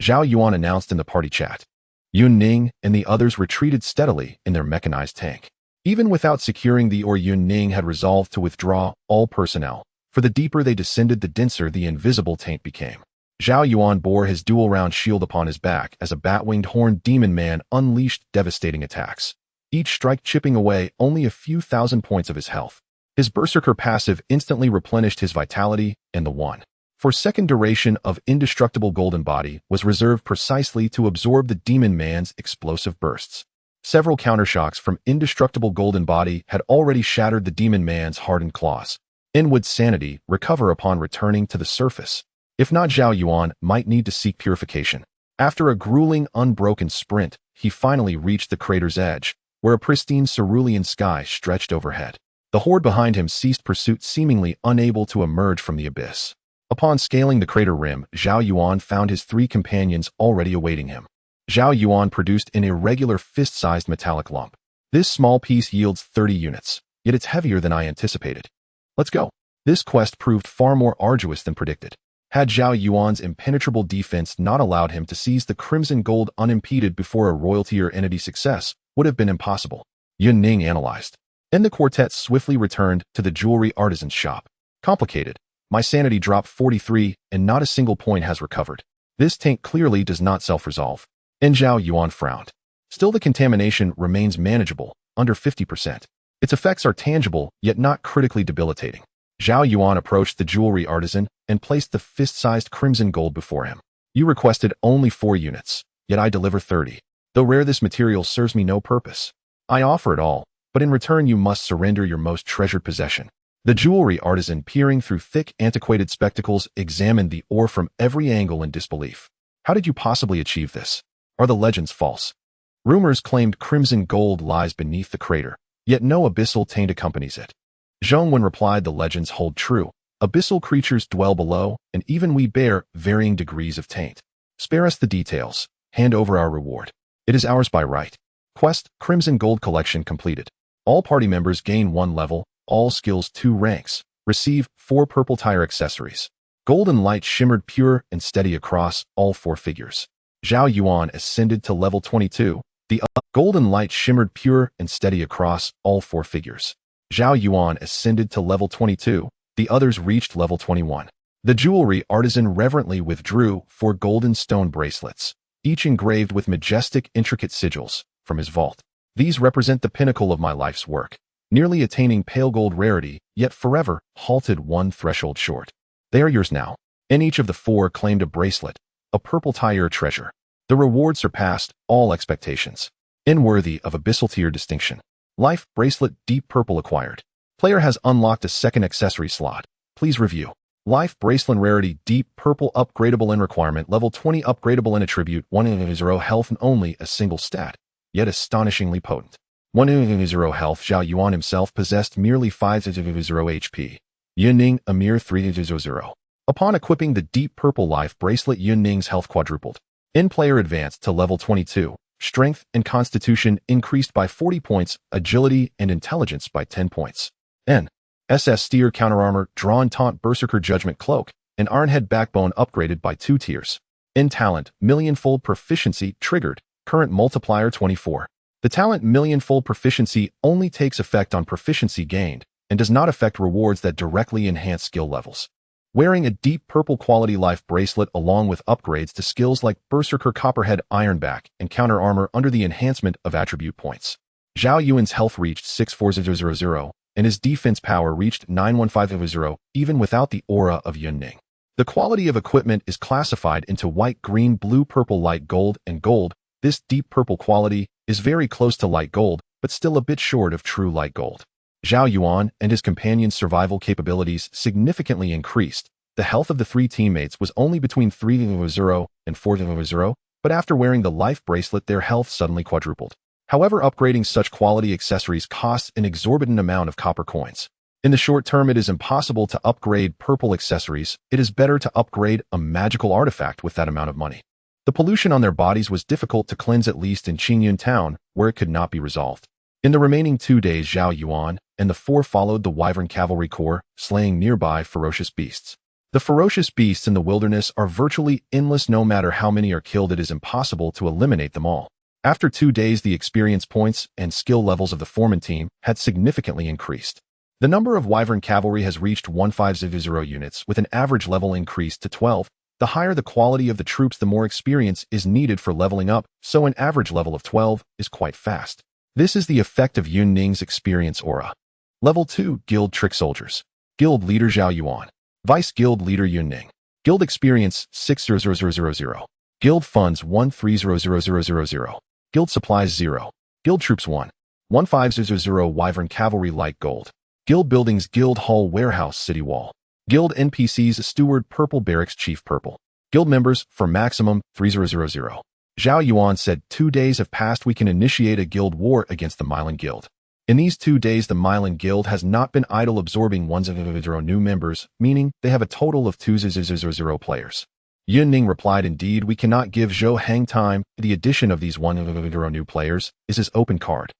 Zhao Yuan announced in the party chat. Yun Ning and the others retreated steadily in their mechanized tank. Even without securing the ore, Yun Ning had resolved to withdraw all personnel, for the deeper they descended the denser the invisible taint became. Zhao Yuan bore his dual-round shield upon his back as a bat-winged horned demon man unleashed devastating attacks, each strike chipping away only a few thousand points of his health. His Berserker passive instantly replenished his vitality, and the 1-for-second duration of indestructible golden body was reserved precisely to absorb the demon man's explosive bursts. Several countershocks from indestructible golden body had already shattered the demon man's hardened claws. Would sanity recover upon returning to the surface? If not, Zhao Yuan might need to seek purification. After a grueling, unbroken sprint, he finally reached the crater's edge, where a pristine cerulean sky stretched overhead. The horde behind him ceased pursuit, seemingly unable to emerge from the abyss. Upon scaling the crater rim, Zhao Yuan found his 3 companions already awaiting him. Zhao Yuan produced an irregular fist-sized metallic lump. This small piece yields 30 units, yet it's heavier than I anticipated. Let's go. This quest proved far more arduous than predicted. Had Zhao Yuan's impenetrable defense not allowed him to seize the crimson gold unimpeded before a royalty or entity success would have been impossible. Yun Ning analyzed. And the quartet swiftly returned to the jewelry artisan's shop. Complicated. My sanity dropped 43, and not a single point has recovered. This taint clearly does not self-resolve. And Zhao Yuan frowned. Still, the contamination remains manageable, under 50%. Its effects are tangible, yet not critically debilitating. Zhao Yuan approached the jewelry artisan and placed the fist-sized crimson gold before him. You requested only 4 units, yet I deliver 30. Though rare, this material serves me no purpose. I offer it all, but in return you must surrender your most treasured possession. The jewelry artisan, peering through thick, antiquated spectacles, examined the ore from every angle in disbelief. How did you possibly achieve this? Are the legends false? Rumors claimed crimson gold lies beneath the crater, yet no abyssal taint accompanies it. Zhong Wen replied, the legends hold true. Abyssal creatures dwell below, and even we bear varying degrees of taint. Spare us the details. Hand over our reward. It is ours by right. Quest, Crimson Gold Collection completed. All party members gain 1 level, all skills 2 ranks. Receive 4 purple tire accessories. Golden light shimmered pure and steady across all 4 figures. Zhao Yuan ascended to level 22. The golden light shimmered pure and steady across all 4 figures. Zhao Yuan ascended to level 22. The others reached level 21. The jewelry artisan reverently withdrew 4 golden stone bracelets, each engraved with majestic, intricate sigils, from his vault. These represent the pinnacle of my life's work, nearly attaining pale gold rarity, yet forever halted 1 threshold short. They are yours now. And each of the 4 claimed a bracelet, a purple tire treasure. The reward surpassed all expectations. Worthy of abyssal tier distinction. Life bracelet deep purple acquired. Player has unlocked a second accessory slot. Please review. Life bracelet rarity deep purple upgradable in requirement level 20 upgradable in attribute 1/0 health and only a single stat, yet astonishingly potent. 1/0 health. Zhao Yuan himself possessed merely 5/0 HP. Yun Ning a mere 3/0. Upon equipping the deep purple life bracelet, Yun Ning's health quadrupled. Player advanced to level 22. Strength and Constitution increased by 40 points, Agility and Intelligence by 10 points. SS Steer Counter Armor, Drawn Taunt Berserker Judgment Cloak, and Ironhead Backbone upgraded by 2 tiers. Talent, Millionfold Proficiency triggered, current multiplier 24. The talent Millionfold Proficiency only takes effect on proficiency gained, and does not affect rewards that directly enhance skill levels. Wearing a deep purple quality life bracelet along with upgrades to skills like Berserker Copperhead Ironback and Counter Armor under the enhancement of attribute points. Zhao Yuan's health reached 64000, and his defense power reached 91500, even without the aura of Yun Ning. The quality of equipment is classified into white, green, blue, purple, light gold, and gold. This deep purple quality is very close to light gold, but still a bit short of true light gold. Zhao Yuan and his companion's survival capabilities significantly increased, The health of the three teammates was only between 3.0 and 4.0, but after wearing the life bracelet their health suddenly quadrupled. However, upgrading such quality accessories costs an exorbitant amount of copper coins. In the short term, it is impossible to upgrade purple accessories. It is better to upgrade a magical artifact with that amount of money. The pollution on their bodies was difficult to cleanse, at least in Qingyun town, where it could not be resolved. In the remaining 2 days, Zhao Yuan and the four followed the Wyvern Cavalry Corps, slaying nearby ferocious beasts. The ferocious beasts in the wilderness are virtually endless. No matter how many are killed, it is impossible to eliminate them all. After 2 days, the experience points and skill levels of the foreman team had significantly increased. The number of Wyvern Cavalry has reached 1500 units, with an average level increased to 12. The higher the quality of the troops, the more experience is needed for leveling up, so an average level of 12 is quite fast. This is the effect of Yun Ning's experience aura. Level 2, Guild Trick Soldiers. Guild Leader Zhao Yuan. Vice Guild Leader Yun Ning. Guild Experience 600,000. Guild Funds 1300,000. Guild Supplies 0. Guild Troops 1. 1500 Wyvern Cavalry Light Gold. Guild Buildings Guild Hall Warehouse City Wall. Guild NPCs Steward Purple Barracks Chief Purple. Guild Members for maximum 3000. Zhao Yuan said 2 days have passed. We can initiate a guild war against the Milan Guild. In these 2 days, the Milan Guild has not been idle, absorbing 100 new members, meaning they have a total of 200 players. Yun Ning replied, indeed, we cannot give Zhou Hang time. The addition of these 100 new players is his open card.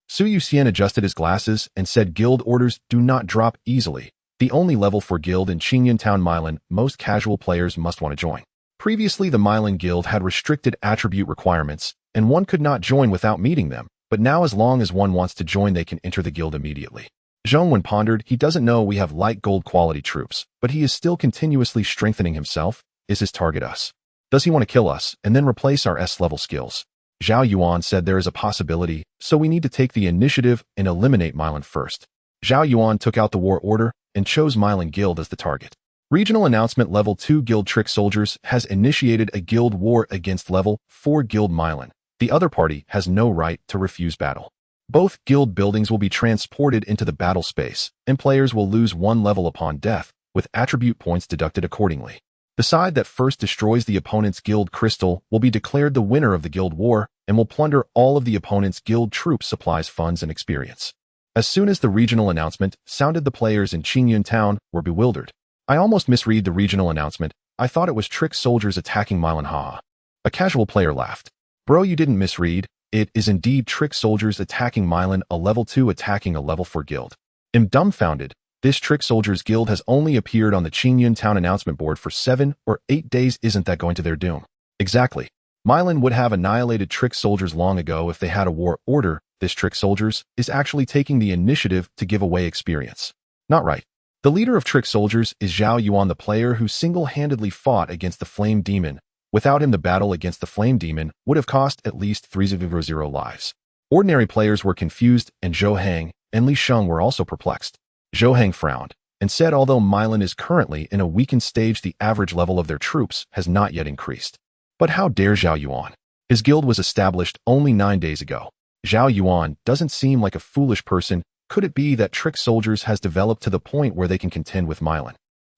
Su Yuxian adjusted his glasses and said guild orders do not drop easily. The only level for guild in Qingyun Town Milan, most casual players must want to join. Previously, the Milan Guild had restricted attribute requirements, and one could not join without meeting them, but now as long as one wants to join, they can enter the guild immediately. Zhong Wen pondered, he doesn't know we have light gold quality troops, but he is still continuously strengthening himself. Is his target us? Does he want to kill us and then replace our S-level skills? Zhao Yuan said there is a possibility, so we need to take the initiative and eliminate Milan first. Zhao Yuan took out the war order and chose Milan Guild as the target. Regional announcement: Level 2 Guild Trick Soldiers has initiated a guild war against Level 4 Guild Milan. The other party has no right to refuse battle. Both guild buildings will be transported into the battle space, and players will lose 1 level upon death, with attribute points deducted accordingly. The side that first destroys the opponent's guild crystal will be declared the winner of the guild war and will plunder all of the opponent's guild troops, supplies, funds, and experience. As soon as the regional announcement sounded, the players in Qingyun Town were bewildered. I almost misread the regional announcement. I thought it was trick soldiers attacking Milan. Ha. A casual player laughed. Bro, you didn't misread. It is indeed trick soldiers attacking Milan, a level 2 attacking a level 4 guild. I'm dumbfounded. This trick soldiers guild has only appeared on the Qingyun Town announcement board for 7 or 8 days. Isn't that going to their doom? Exactly. Milan would have annihilated trick soldiers long ago if they had a war order. This trick soldiers is actually taking the initiative to give away experience. Not right. The leader of trick soldiers is Zhao Yuan, the player who single-handedly fought against the flame demon. Without him, the battle against the flame demon would have cost at least 300 lives. Ordinary players were confused, and Zhou Hang and Li Sheng were also perplexed. Zhou Hang frowned and said, although Milan is currently in a weakened stage, the average level of their troops has not yet increased. But how dare Zhao Yuan? His guild was established only 9 days ago. Zhao Yuan doesn't seem like a foolish person. Could it be that trick soldiers has developed to the point where they can contend with Milan?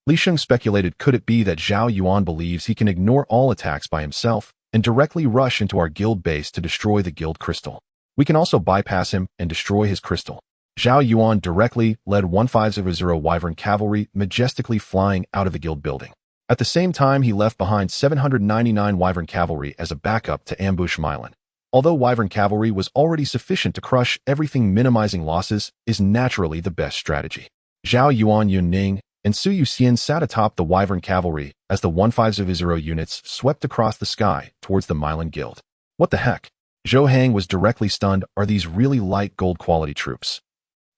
Li Sheng speculated, could it be that Zhao Yuan believes he can ignore all attacks by himself and directly rush into our guild base to destroy the guild crystal? We can also bypass him and destroy his crystal. Zhao Yuan directly led 1500 Wyvern Cavalry, majestically flying out of the guild building. At the same time, he left behind 799 Wyvern Cavalry as a backup to ambush Milan. Although Wyvern Cavalry was already sufficient to crush everything, minimizing losses is naturally the best strategy. Zhao Yuan, Yun Ning, and Su Yuxian sat atop the Wyvern Cavalry as the 1500 units swept across the sky towards the Milan Guild. What the heck? Zhou Hang was directly stunned. Are these really light gold quality troops?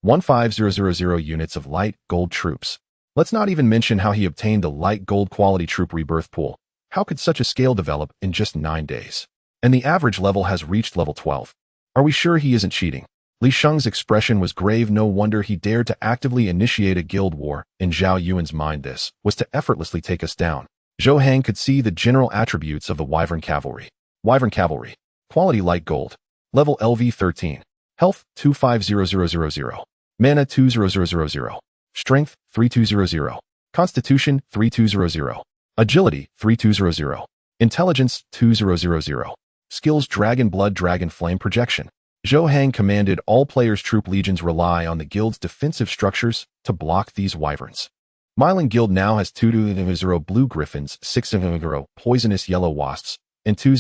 1500 units of light gold troops. Let's not even mention how he obtained the light gold quality troop rebirth pool. How could such a scale develop in just 9 days? And the average level has reached level 12. Are we sure he isn't cheating? Li Sheng's expression was grave. No wonder he dared to actively initiate a guild war. In Zhao Yuan's mind, this was to effortlessly take us down. Zhou Hang could see the general attributes of the Wyvern Cavalry. Wyvern Cavalry. Quality light gold. Level LV 13. Health 250,000. Mana 20,000. Strength 3200. Constitution 3200. Agility 3200. Intelligence 2000. Skills Dragon Blood Dragon Flame Projection. Zhou Hang commanded all players' troop legions rely on the guild's defensive structures to block these wyverns. Mylan Guild now has 2 blue griffins, 6 poisonous yellow wasps, and 2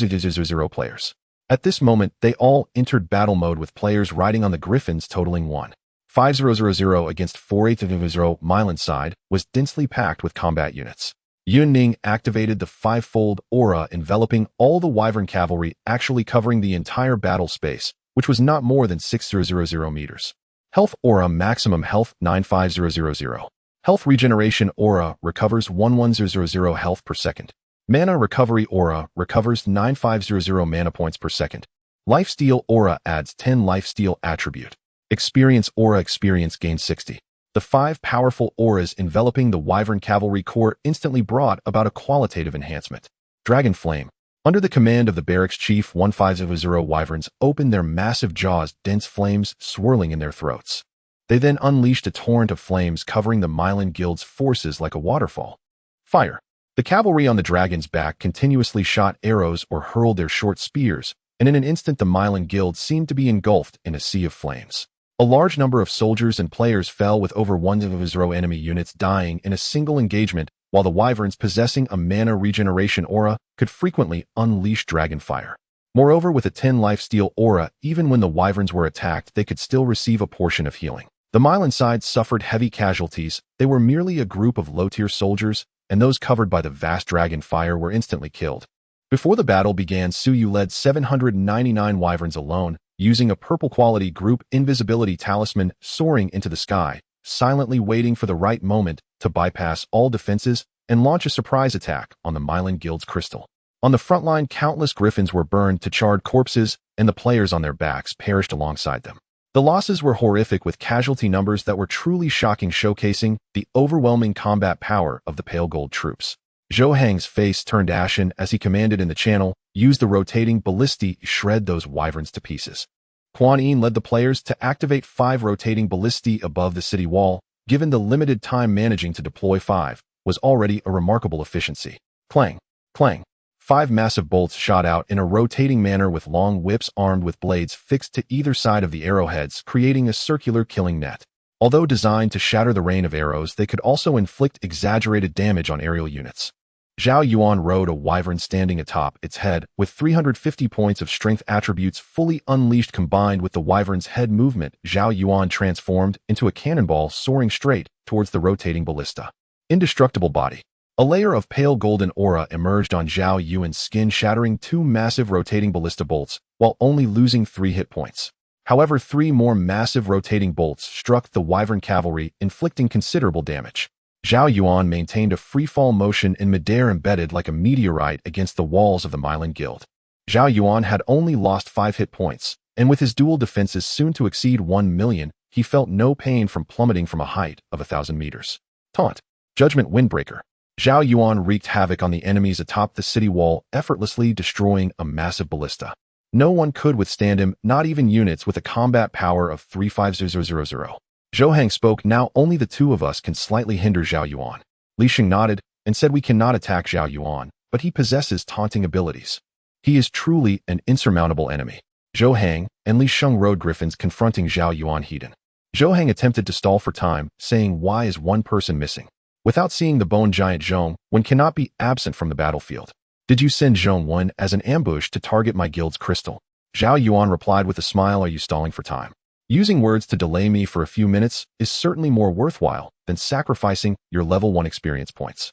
players. At this moment, they all entered battle mode with players riding on the griffins totaling 1,5000 against 4,800. Mylan's side was densely packed with combat units. Yunning activated the five-fold aura enveloping all the wyvern cavalry, actually covering the entire battle space, which was not more than 6,000 meters. Health Aura Maximum Health 95000. Health Regeneration Aura recovers 1100 health per second. Mana Recovery Aura recovers 9500 mana points per second. Lifesteal Aura adds 10 lifesteal attribute. Experience Aura Experience gains 60. The 5 powerful auras enveloping the Wyvern Cavalry Corps instantly brought about a qualitative enhancement. Dragon Flame. Under the command of the Barracks Chief, 1,500 wyverns opened their massive jaws, dense flames swirling in their throats. They then unleashed a torrent of flames covering the Mylan Guild's forces like a waterfall. Fire. The cavalry on the dragon's back continuously shot arrows or hurled their short spears, and in an instant the Mylan Guild seemed to be engulfed in a sea of flames. A large number of soldiers and players fell with over 1,000 enemy units dying in a single engagement, while the wyverns possessing a mana regeneration aura could frequently unleash dragon fire. Moreover, with a 10 lifesteal aura, even when the wyverns were attacked, they could still receive a portion of healing. The Mylan side suffered heavy casualties. They were merely a group of low-tier soldiers, and those covered by the vast dragon fire were instantly killed. Before the battle began, Suyu led 799 wyverns alone, using a purple-quality group invisibility talisman soaring into the sky, silently waiting for the right moment to bypass all defenses and launch a surprise attack on the Mylan Guild's crystal. On the front line, countless griffins were burned to charred corpses, and the players on their backs perished alongside them. The losses were horrific, with casualty numbers that were truly shocking, showcasing the overwhelming combat power of the pale gold troops. Zhou Hang's face turned ashen as he commanded in the channel, "Use the rotating ballistae, shred those wyverns to pieces." Quan Yin led the players to activate 5 rotating ballistae above the city wall. Given the limited time, managing to deploy 5 was already a remarkable efficiency. Clang! Clang! 5 massive bolts shot out in a rotating manner with long whips armed with blades fixed to either side of the arrowheads, creating a circular killing net. Although designed to shatter the rain of arrows, they could also inflict exaggerated damage on aerial units. Zhao Yuan rode a wyvern standing atop its head, with 350 points of strength attributes fully unleashed. Combined with the wyvern's head movement, Zhao Yuan transformed into a cannonball soaring straight towards the rotating ballista. Indestructible Body. A layer of pale golden aura emerged on Zhao Yuan's skin, shattering 2 massive rotating ballista bolts, while only losing 3 hit points. However, 3 more massive rotating bolts struck the wyvern cavalry, inflicting considerable damage. Zhao Yuan maintained a free-fall motion in midair, embedded like a meteorite against the walls of the Mylan Guild. Zhao Yuan had only lost 5 hit points, and with his dual defenses soon to exceed 1 million, he felt no pain from plummeting from a height of 1,000 meters. Taunt. Judgment Windbreaker. Zhao Yuan wreaked havoc on the enemies atop the city wall, effortlessly destroying a massive ballista. No one could withstand him, not even units with a combat power of 35000. Zhou Hang spoke, "Now only the 2 of us can slightly hinder Zhao Yuan." Li Sheng nodded and said, "We cannot attack Zhao Yuan, but he possesses taunting abilities. He is truly an insurmountable enemy." Zhou Hang and Li Sheng rode griffins confronting Zhao Yuan hidden. Zhou Hang attempted to stall for time, saying, "Why is one person missing?" Without seeing the bone giant, Zhong Wen cannot be absent from the battlefield. "Did you send Zhong Wen as an ambush to target my guild's crystal?" Zhao Yuan replied with a smile, "Are you stalling for time? Using words to delay me for a few minutes is certainly more worthwhile than sacrificing your level 1 experience points."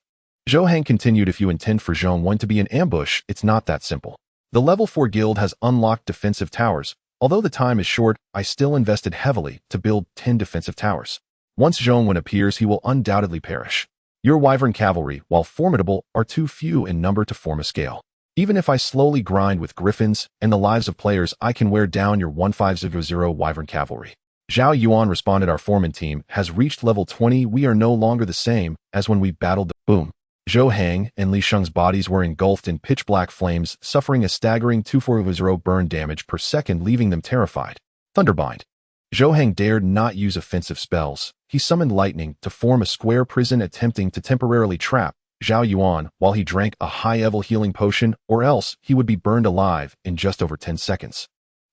Zhou Hang continued, "If you intend for Zhong Wen to be an ambush, it's not that simple. The level 4 guild has unlocked defensive towers. Although the time is short, I still invested heavily to build 10 defensive towers. Once Zhong Wen appears, he will undoubtedly perish. Your wyvern cavalry, while formidable, are too few in number to form a scale. Even if I slowly grind with griffins and the lives of players, I can wear down your 1500 wyvern cavalry." Zhao Yuan responded, "Our foreman team has reached level 20. We are no longer the same as when we battled the..." Boom. Zhou Hang and Li Sheng's bodies were engulfed in pitch-black flames, suffering a staggering 240 burn damage per second, leaving them terrified. Thunderbind. Zhou Heng dared not use offensive spells. He summoned lightning to form a square prison, attempting to temporarily trap Zhao Yuan while he drank a high-level healing potion, or else he would be burned alive in just over 10 seconds.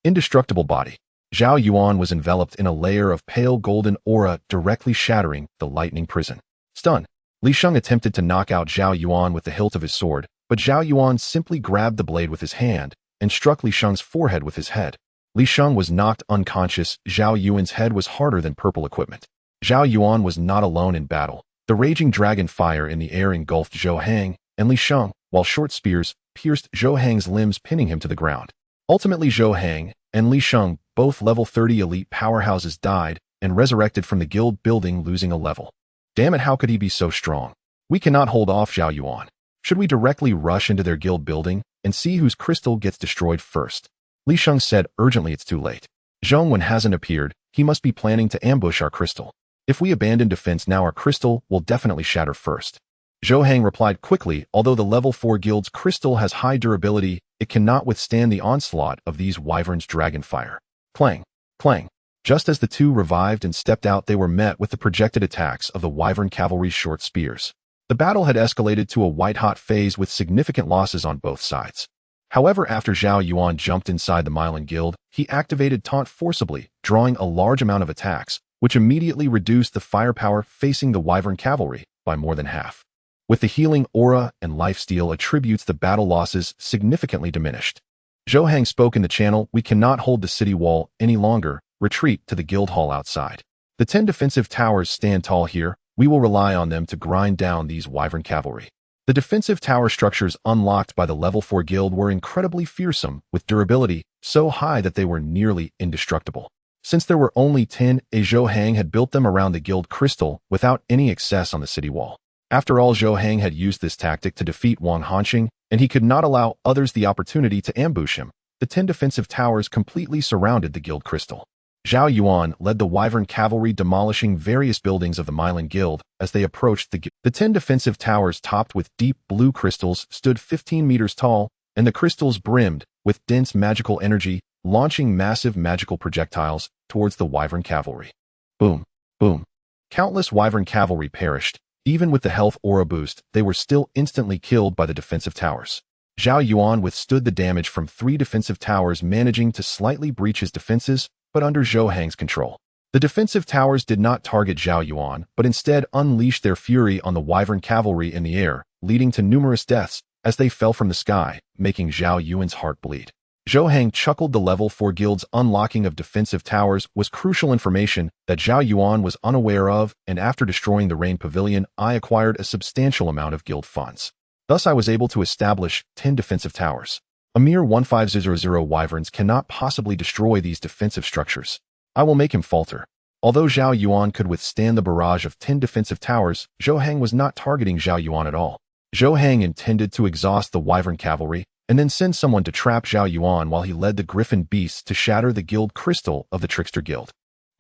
Indestructible body. Zhao Yuan was enveloped in a layer of pale golden aura, directly shattering the lightning prison. Stun. Li Sheng attempted to knock out Zhao Yuan with the hilt of his sword, but Zhao Yuan simply grabbed the blade with his hand and struck Li Sheng's forehead with his head. Li Sheng was knocked unconscious. Zhao Yuan's head was harder than purple equipment. Zhao Yuan was not alone in battle. The raging dragon fire in the air engulfed Zhou Heng and Li Sheng, while short spears pierced Zhou Heng's limbs, pinning him to the ground. Ultimately, Zhou Heng and Li Sheng, both level 30 elite powerhouses, died and resurrected from the guild building, losing a level. Damn it, how could he be so strong? We cannot hold off Zhao Yuan. Should we directly rush into their guild building and see whose crystal gets destroyed first? Li Sheng said urgently. It's too late. Zhong Wen hasn't appeared. He must be planning to ambush our crystal. If we abandon defense now, our crystal will definitely shatter first. Zhou Heng replied quickly. Although the level 4 guild's crystal has high durability, it cannot withstand the onslaught of these wyverns' dragon fire. Clang, clang. Just as the two revived and stepped out, they were met with the projected attacks of the wyvern cavalry's short spears. The battle had escalated to a white-hot phase with significant losses on both sides. However, after Zhao Yuan jumped inside the Mylan Guild, he activated Taunt forcibly, drawing a large amount of attacks, which immediately reduced the firepower facing the wyvern cavalry by more than half. With the healing aura and lifesteal attributes, the battle losses significantly diminished. Zhou Heng spoke in the channel. We cannot hold the city wall any longer. Retreat to the guild hall outside. The 10 defensive towers stand tall here. We will rely on them to grind down these wyvern cavalry. The defensive tower structures unlocked by the level 4 guild were incredibly fearsome, with durability so high that they were nearly indestructible. Since there were only 10, Zhou Heng had built them around the guild crystal without any access on the city wall. After all, Zhou Heng had used this tactic to defeat Wang Hanqing, and he could not allow others the opportunity to ambush him. The 10 defensive towers completely surrounded the guild crystal. Zhao Yuan led the wyvern cavalry, demolishing various buildings of the Mylan Guild as they approached the guild. The 10 defensive towers, topped with deep blue crystals, stood 15 meters tall, and the crystals brimmed with dense magical energy, launching massive magical projectiles towards the wyvern cavalry. Boom, boom. Countless wyvern cavalry perished. Even with the health aura boost, they were still instantly killed by the defensive towers. Zhao Yuan withstood the damage from 3 defensive towers, managing to slightly breach his defenses, but under Zhou Heng's control. The defensive towers did not target Zhao Yuan, but instead unleashed their fury on the wyvern cavalry in the air, leading to numerous deaths as they fell from the sky, making Zhao Yuan's heart bleed. Zhou Heng chuckled. The level 4 guild's unlocking of defensive towers was crucial information that Zhao Yuan was unaware of, and after destroying the Rain Pavilion, I acquired a substantial amount of guild funds. Thus, I was able to establish 10 defensive towers. A mere 1500 wyverns cannot possibly destroy these defensive structures. I will make him falter. Although Zhao Yuan could withstand the barrage of 10 defensive towers, Zhou Heng was not targeting Zhao Yuan at all. Zhou Heng intended to exhaust the wyvern cavalry and then send someone to trap Zhao Yuan while he led the griffin beasts to shatter the guild crystal of the Trickster Guild.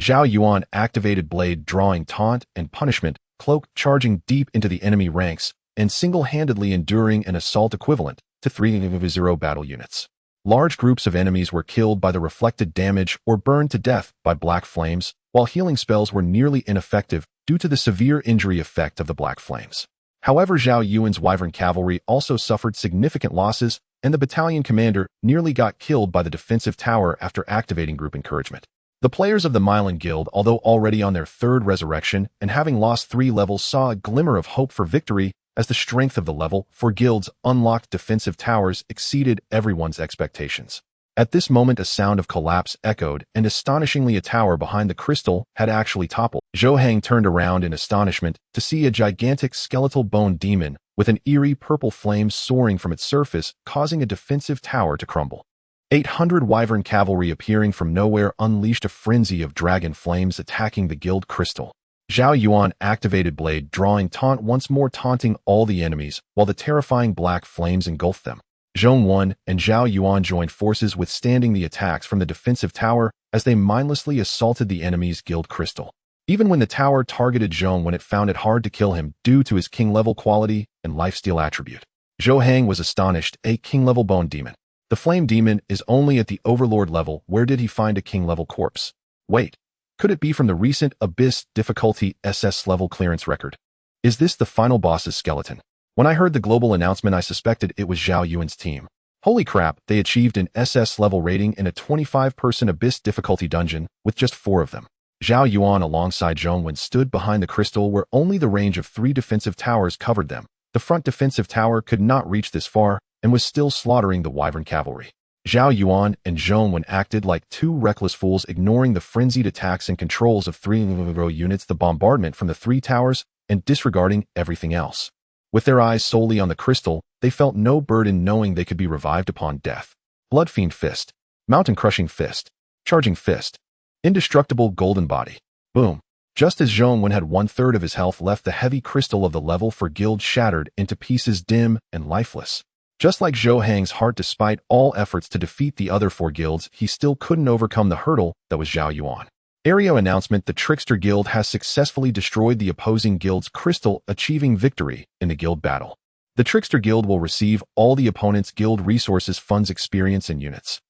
Zhao Yuan activated Blade, drawing Taunt and Punishment, Cloak, charging deep into the enemy ranks and single-handedly enduring an assault equivalent to 3-0 battle units. Large groups of enemies were killed by the reflected damage or burned to death by black flames, while healing spells were nearly ineffective due to the severe injury effect of the black flames. However, Zhao Yuan's wyvern cavalry also suffered significant losses, and the battalion commander nearly got killed by the defensive tower after activating group encouragement. The players of the Mylan Guild, although already on their 3rd resurrection and having lost 3 levels, saw a glimmer of hope for victory as the strength of the level 4 guild's unlocked defensive towers exceeded everyone's expectations. At this moment, a sound of collapse echoed, and astonishingly, a tower behind the crystal had actually toppled. Zhou Heng turned around in astonishment to see a gigantic skeletal bone demon with an eerie purple flame soaring from its surface, causing a defensive tower to crumble. 800 wyvern cavalry appearing from nowhere unleashed a frenzy of dragon flames, attacking the guild crystal. Zhao Yuan activated Blade, drawing Taunt once more, taunting all the enemies, while the terrifying black flames engulfed them. Zhong Wen and Zhao Yuan joined forces, withstanding the attacks from the defensive tower as they mindlessly assaulted the enemy's guild crystal. Even when the tower targeted Zhong Wen, it found it hard to kill him due to his king-level quality and lifesteal attribute. Zhou Heng was astonished. A king-level bone demon. The flame demon is only at the overlord level. Where did he find a king-level corpse? Wait, Could it be from the recent Abyss difficulty SS level clearance record? Is this the final boss's skeleton? When I heard the global announcement, I suspected it was Zhao Yuan's team. Holy crap, they achieved an SS level rating in a 25-person Abyss difficulty dungeon with just 4 of them. Zhao Yuan alongside Zhao Yuan stood behind the crystal where only the range of 3 defensive towers covered them. The front defensive tower could not reach this far and was still slaughtering the Wyvern cavalry. Zhao Yuan and Zhao Yuan acted like 2 reckless fools, ignoring the frenzied attacks and controls of 3 units, the bombardment from the 3 towers, and disregarding everything else. With their eyes solely on the crystal, they felt no burden knowing they could be revived upon death. Bloodfiend Fist, Mountain-Crushing Fist, Charging Fist, Indestructible Golden Body. Boom. Just as Zhao Yuan had 1/3 of his health left, the heavy crystal of the level 4 guild shattered into pieces, dim and lifeless. Just like Zhou Hang's heart, despite all efforts to defeat the other 4 guilds, he still couldn't overcome the hurdle that was Zhao Yuan. Area announcement: the Trickster Guild has successfully destroyed the opposing guild's crystal, achieving victory in the guild battle. The Trickster Guild will receive all the opponent's guild resources, funds, experience, and units.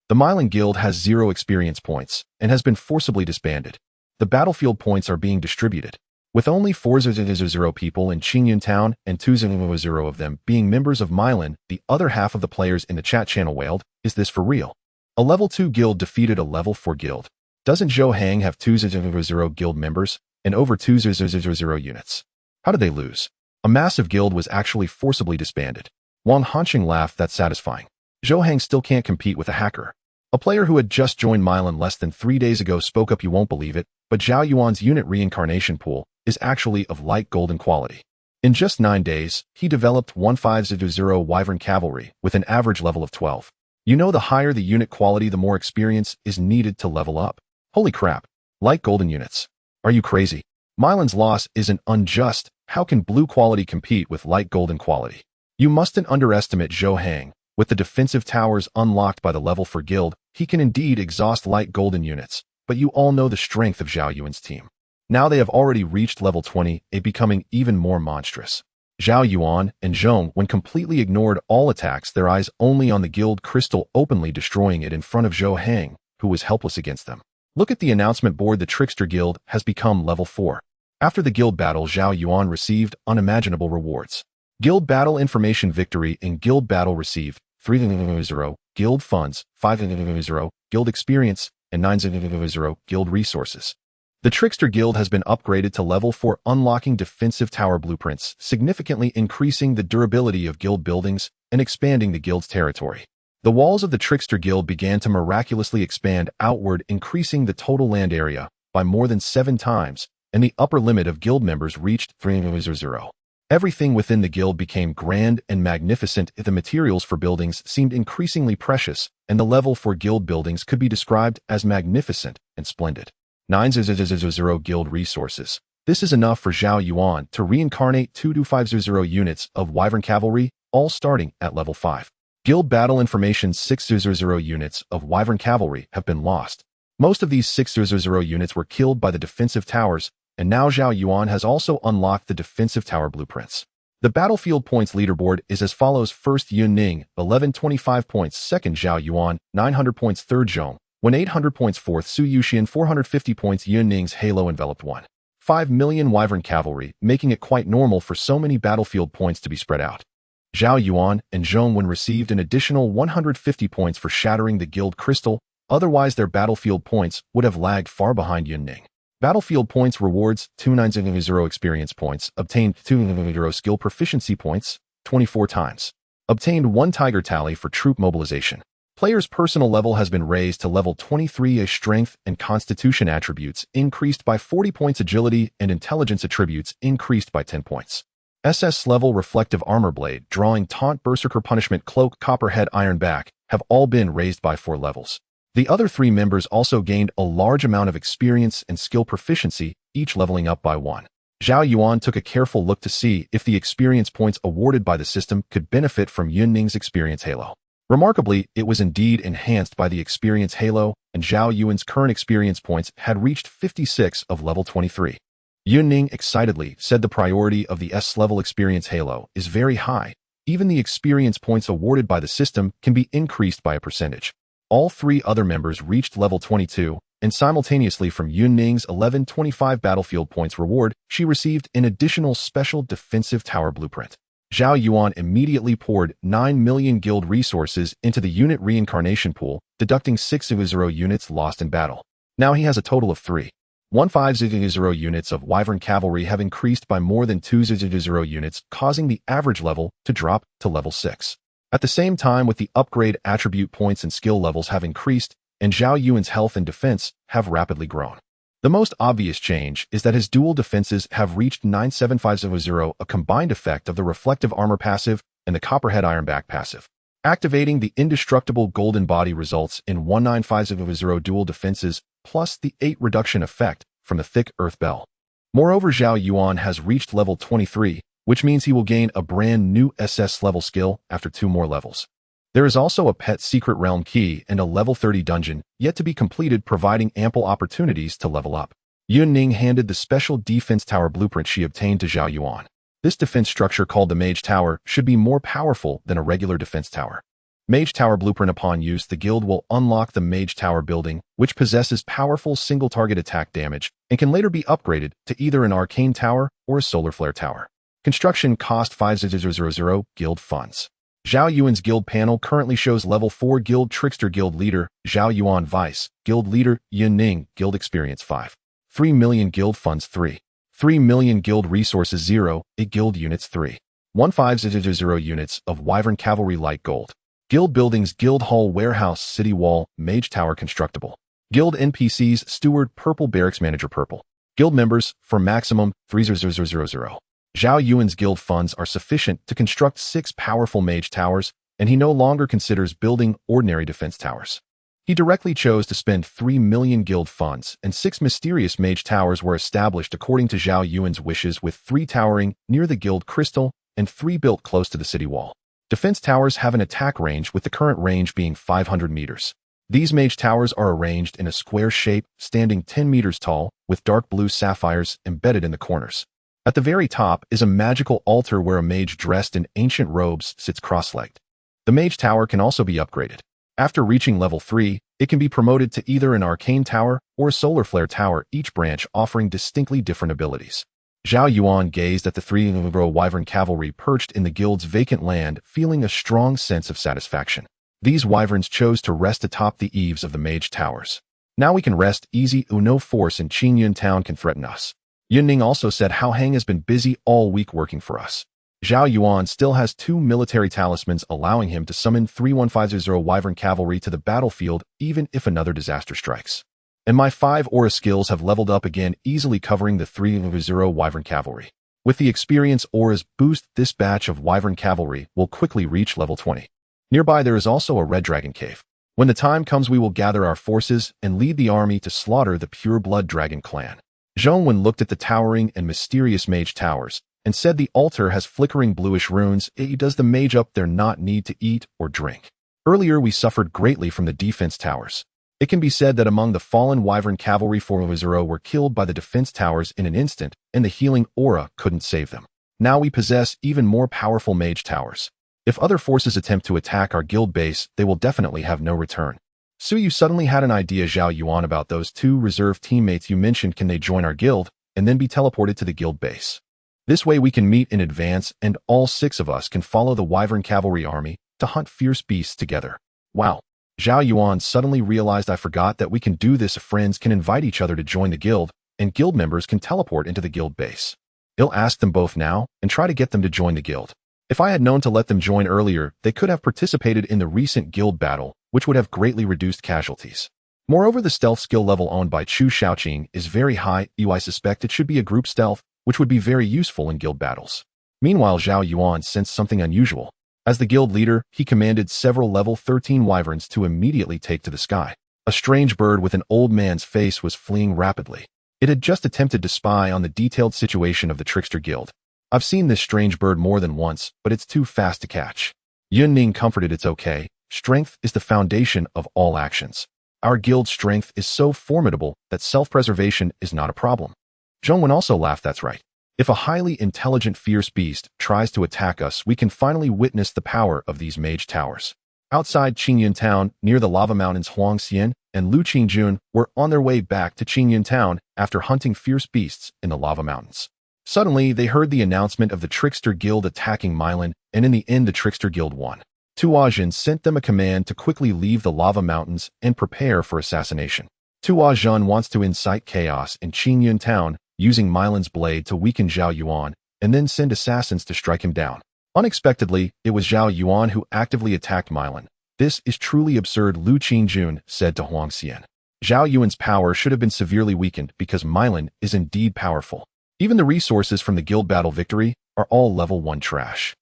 The Mylan Guild has 0 experience points and has been forcibly disbanded. The battlefield points are being distributed, with only 400 people in Qingyun Town and 200 of them being members of Mylan. The other half of the players in the chat channel wailed, "Is this for real? A level 2 guild defeated a level 4 guild. Doesn't Zhou Hang have 200 guild members and over 200 units? How did they lose? A massive guild was actually forcibly disbanded." Wang Hanqing laughed, "That's satisfying. Zhou Hang still can't compete with a hacker." A player who had just joined Mylan less than 3 days ago spoke up, "You won't believe it, but Zhao Yuan's unit reincarnation pool is actually of light golden quality. In just 9 days, he developed 1500 Wyvern cavalry with an average level of 12. You know, the higher the unit quality, the more experience is needed to level up. Holy crap, light golden units. Are you crazy? Mylan's loss isn't unjust. How can blue quality compete with light golden quality? You mustn't underestimate Zhou Hang. With the defensive towers unlocked by the level 4 guild, he can indeed exhaust light golden units, but you all know the strength of Zhao Yuan's team. Now they have already reached level 20, it becoming even more monstrous. Zhao Yuan and Zhong, when completely ignored all attacks, their eyes only on the guild crystal, openly destroying it in front of Zhou Hang, who was helpless against them. Look at the announcement board. The Trickster Guild has become level 4. After the guild battle, Zhao Yuan received unimaginable rewards. Guild battle information: victory in guild battle received 300 guild funds, 500 guild experience, and 900 guild resources. The Trickster Guild has been upgraded to level 4, unlocking defensive tower blueprints, significantly increasing the durability of guild buildings and expanding the guild's territory. The walls of the Trickster Guild began to miraculously expand outward, increasing the total land area by more than 7 times, and the upper limit of guild members reached 300. Everything within the guild became grand and magnificent. The materials for buildings seemed increasingly precious, and the level 4 guild buildings could be described as magnificent and splendid. 900 guild resources. This is enough for Zhao Yuan to reincarnate 250 units of Wyvern cavalry, all starting at level 5. Guild battle information: 600 units of Wyvern cavalry have been lost. Most of these 600 units were killed by the defensive towers, and now Zhao Yuan has also unlocked the defensive tower blueprints. The battlefield points leaderboard is as follows: first Yun Ning, 1125 points; second Zhao Yuan, 900 points; third Zhong, 800 points; fourth Su Yuxian, 450 points. Yun Ning's halo enveloped 1.5 million Wyvern cavalry, making it quite normal for so many battlefield points to be spread out. Zhao Yuan and Zhong Wen received an additional 150 points for shattering the guild crystal, otherwise their battlefield points would have lagged far behind Yun Ning. Battlefield points rewards: 290 experience points, obtained 200 skill proficiency points, 24 times. Obtained 1 tiger tally for troop mobilization. Player's personal level has been raised to level 23. A strength and constitution attributes increased by 40 points. Agility and intelligence attributes increased by 10 points. SS level reflective armor blade, drawing taunt, berserker punishment, cloak, copperhead, iron back have all been raised by 4 levels. The other 3 members also gained a large amount of experience and skill proficiency, each leveling up by 1. Zhao Yuan took a careful look to see if the experience points awarded by the system could benefit from Yun Ning's experience halo. Remarkably, it was indeed enhanced by the experience halo, and Zhao Yuan's current experience points had reached 56 of level 23. Yun Ning excitedly said the priority of the S-level experience halo is very high. Even the experience points awarded by the system can be increased by a percentage. All 3 other members reached level 22, and simultaneously from Yunning's 1125 battlefield points reward, she received an additional special defensive tower blueprint. Zhao Yuan immediately poured 9 million guild resources into the unit reincarnation pool, deducting 600 units lost in battle. Now he has a total of 3,150 units of Wyvern Cavalry have increased by more than 200 units, causing the average level to drop to level 6. At the same time, with the upgrade attribute points and skill levels have increased, and Zhao Yuan's health and defense have rapidly grown. The most obvious change is that his dual defenses have reached 97500, a combined effect of the reflective armor passive and the copperhead ironback passive. Activating the indestructible golden body results in 19500 dual defenses plus the 8 reduction effect from the thick earth bell. Moreover, Zhao Yuan has reached level 23, which means he will gain a brand new SS level skill after 2 more levels. There is also a pet secret realm key and a level 30 dungeon yet to be completed, providing ample opportunities to level up. Yunning handed the special defense tower blueprint she obtained to Zhao Yuan. This defense structure, called the Mage Tower, should be more powerful than a regular defense tower. Mage Tower blueprint: upon use, the guild will unlock the Mage Tower building, which possesses powerful single-target attack damage and can later be upgraded to either an arcane tower or a solar flare tower. Construction cost 5,000 guild funds. Zhao Yuan's guild panel currently shows level 4 guild trickster guild leader Zhao Yuan vice guild leader Yunning guild experience 5, 3 million guild funds 3 million guild resources 0, 8 guild units 3,150 units of Wyvern Cavalry light gold. Guild buildings: Guild Hall, Warehouse, City Wall, Mage Tower constructible. Guild NPCs: Steward purple, Barracks manager purple. Guild members for maximum 3,000. Zhao Yuan's guild funds are sufficient to construct 6 powerful mage towers, and he no longer considers building ordinary defense towers. He directly chose to spend 3 million guild funds, and 6 mysterious mage towers were established according to Zhao Yuan's wishes, with 3 towering near the guild crystal and 3 built close to the city wall. Defense towers have an attack range, with the current range being 500 meters. These mage towers are arranged in a square shape, standing 10 meters tall, with dark blue sapphires embedded in the corners. At the very top is a magical altar where a mage dressed in ancient robes sits cross-legged. The mage tower can also be upgraded. After reaching level 3, it can be promoted to either an arcane tower or a solar flare tower, each branch offering distinctly different abilities. Zhao Yuan gazed at the 3 Wyvern Cavalry perched in the guild's vacant land, feeling a strong sense of satisfaction. These wyverns chose to rest atop the eaves of the mage towers. Now we can rest easy. No force in Qingyun town can threaten us. Yunning also said how Hang has been busy all week working for us. Zhao Yuan still has 2 military talismans, allowing him to summon 3,150 Wyvern Cavalry to the battlefield even if another disaster strikes. And my 5 aura skills have leveled up again, easily covering the 3,000 Wyvern Cavalry. With the experience auras boost, this batch of Wyvern Cavalry will quickly reach level 20. Nearby there is also a Red Dragon Cave. When the time comes, we will gather our forces and lead the army to slaughter the Pure Blood Dragon clan. Zhao Yuan looked at the towering and mysterious mage towers and said the altar has flickering bluish runes. Does the mage up there not need to eat or drink? Earlier we suffered greatly from the defense towers. It can be said that among the fallen Wyvern Cavalry, 4,000 were killed by the defense towers in an instant, and the healing aura couldn't save them. Now we possess even more powerful mage towers. If other forces attempt to attack our guild base, they will definitely have no return. Suyu suddenly had an idea, Zhao Yuan, about those 2 reserve teammates you mentioned. Can they join our guild and then be teleported to the guild base? This way we can meet in advance and all 6 of us can follow the Wyvern Cavalry army to hunt fierce beasts together. Wow. Zhao Yuan suddenly realized, I forgot that we can do this. Friends can invite each other to join the guild, and guild members can teleport into the guild base. I'll ask them both now and try to get them to join the guild. If I had known to let them join earlier, they could have participated in the recent guild battle, which would have greatly reduced casualties. Moreover, the stealth skill level owned by Chu Shaoqing is very high. I suspect it should be a group stealth, which would be very useful in guild battles. Meanwhile, Zhao Yuan sensed something unusual. As the guild leader, he commanded several level 13 wyverns to immediately take to the sky. A strange bird with an old man's face was fleeing rapidly. It had just attempted to spy on the detailed situation of the Trickster Guild. I've seen this strange bird more than once, but it's too fast to catch. Yunning comforted, it's okay. Strength is the foundation of all actions. Our guild's strength is so formidable that self-preservation is not a problem. Zhao Yuan also laughed, that's right. If a highly intelligent fierce beast tries to attack us, we can finally witness the power of these mage towers. Outside Qingyun Town, near the lava mountains, Huang Xian and Lu Qingjun were on their way back to Qingyun Town after hunting fierce beasts in the lava mountains. Suddenly, they heard the announcement of the Trickster Guild attacking Milan, and in the end the Trickster Guild won. Tuajin sent them a command to quickly leave the lava mountains and prepare for assassination. Tuajin wants to incite chaos in Qingyun Town, using Milan's blade to weaken Zhao Yuan, and then send assassins to strike him down. Unexpectedly, it was Zhao Yuan who actively attacked Milan. This is truly absurd, Lu Qingjun said to Huang Xian. Zhao Yuan's power should have been severely weakened because Milan is indeed powerful. Even the resources from the guild battle victory are all level 1 trash.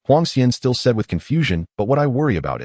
Huang Xian still said with confusion, but what I worry about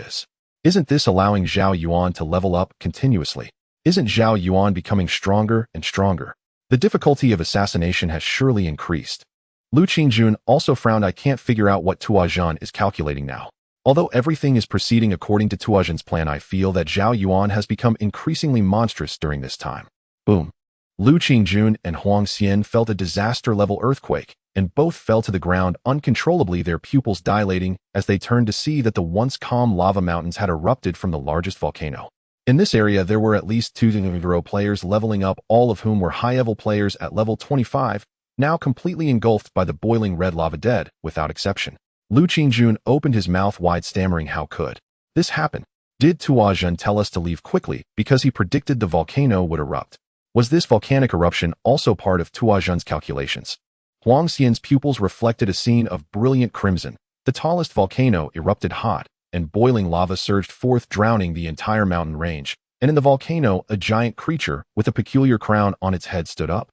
isn't this allowing Zhao Yuan to level up continuously? Isn't Zhao Yuan becoming stronger and stronger? The difficulty of assassination has surely increased. Lu Qingjun also frowned. I can't figure out what Tuajin is calculating now. Although everything is proceeding according to Tuajin's plan, I feel that Zhao Yuan has become increasingly monstrous during this time. Boom. Lu Qingjun and Huang Xian felt a disaster-level earthquake, and both fell to the ground uncontrollably, their pupils dilating as they turned to see that the once calm lava mountains had erupted from the largest volcano. In this area, there were at least 2 players leveling up, all of whom were high-level players at level 25, now completely engulfed by the boiling red lava, dead, without exception. Lu Qingjun opened his mouth wide, stammering, how could this happen? Did Tuajin tell us to leave quickly because he predicted the volcano would erupt? Was this volcanic eruption also part of Tuajin's calculations? Huang Xian's pupils reflected a scene of brilliant crimson. The tallest volcano erupted hot, and boiling lava surged forth, drowning the entire mountain range. And in the volcano, a giant creature with a peculiar crown on its head stood up.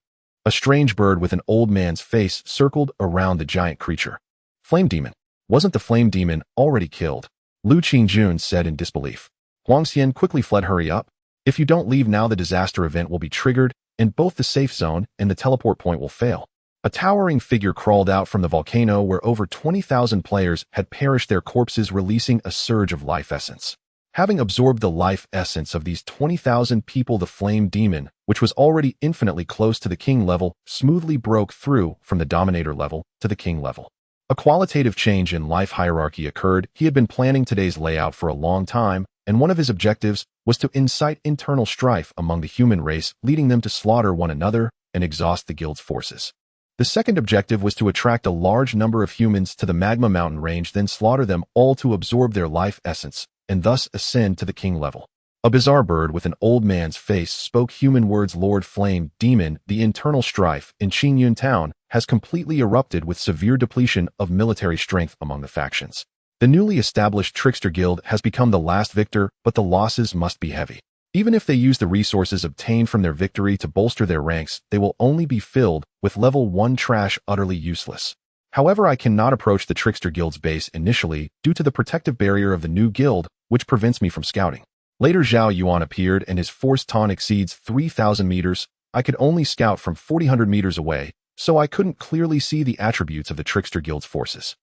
A strange bird with an old man's face circled around the giant creature. Flame demon. Wasn't the flame demon already killed? Lu Qingjun said in disbelief. Huang Xian quickly fled. Hurry up. If you don't leave now, the disaster event will be triggered, and both the safe zone and the teleport point will fail. A towering figure crawled out from the volcano where over 20,000 players had perished, their corpses releasing a surge of life essence. Having absorbed the life essence of these 20,000 people, the flame demon, which was already infinitely close to the king level, smoothly broke through from the dominator level to the king level. A qualitative change in life hierarchy occurred. He had been planning today's layout for a long time, and one of his objectives was to incite internal strife among the human race, leading them to slaughter one another and exhaust the guild's forces. The second objective was to attract a large number of humans to the magma mountain range, then slaughter them all to absorb their life essence, and thus ascend to the king level. A bizarre bird with an old man's face spoke human words. Lord Flame Demon, the internal strife in Qingyun Town has completely erupted with severe depletion of military strength among the factions. The newly established Trickster Guild has become the last victor, but the losses must be heavy. Even if they use the resources obtained from their victory to bolster their ranks, they will only be filled with level 1 trash, utterly useless. However, I cannot approach the Trickster Guild's base initially due to the protective barrier of the new guild, which prevents me from scouting. Later, Zhao Yuan appeared and his force taunt exceeds 3,000 meters. I could only scout from 400 meters away, so I couldn't clearly see the attributes of the Trickster Guild's forces.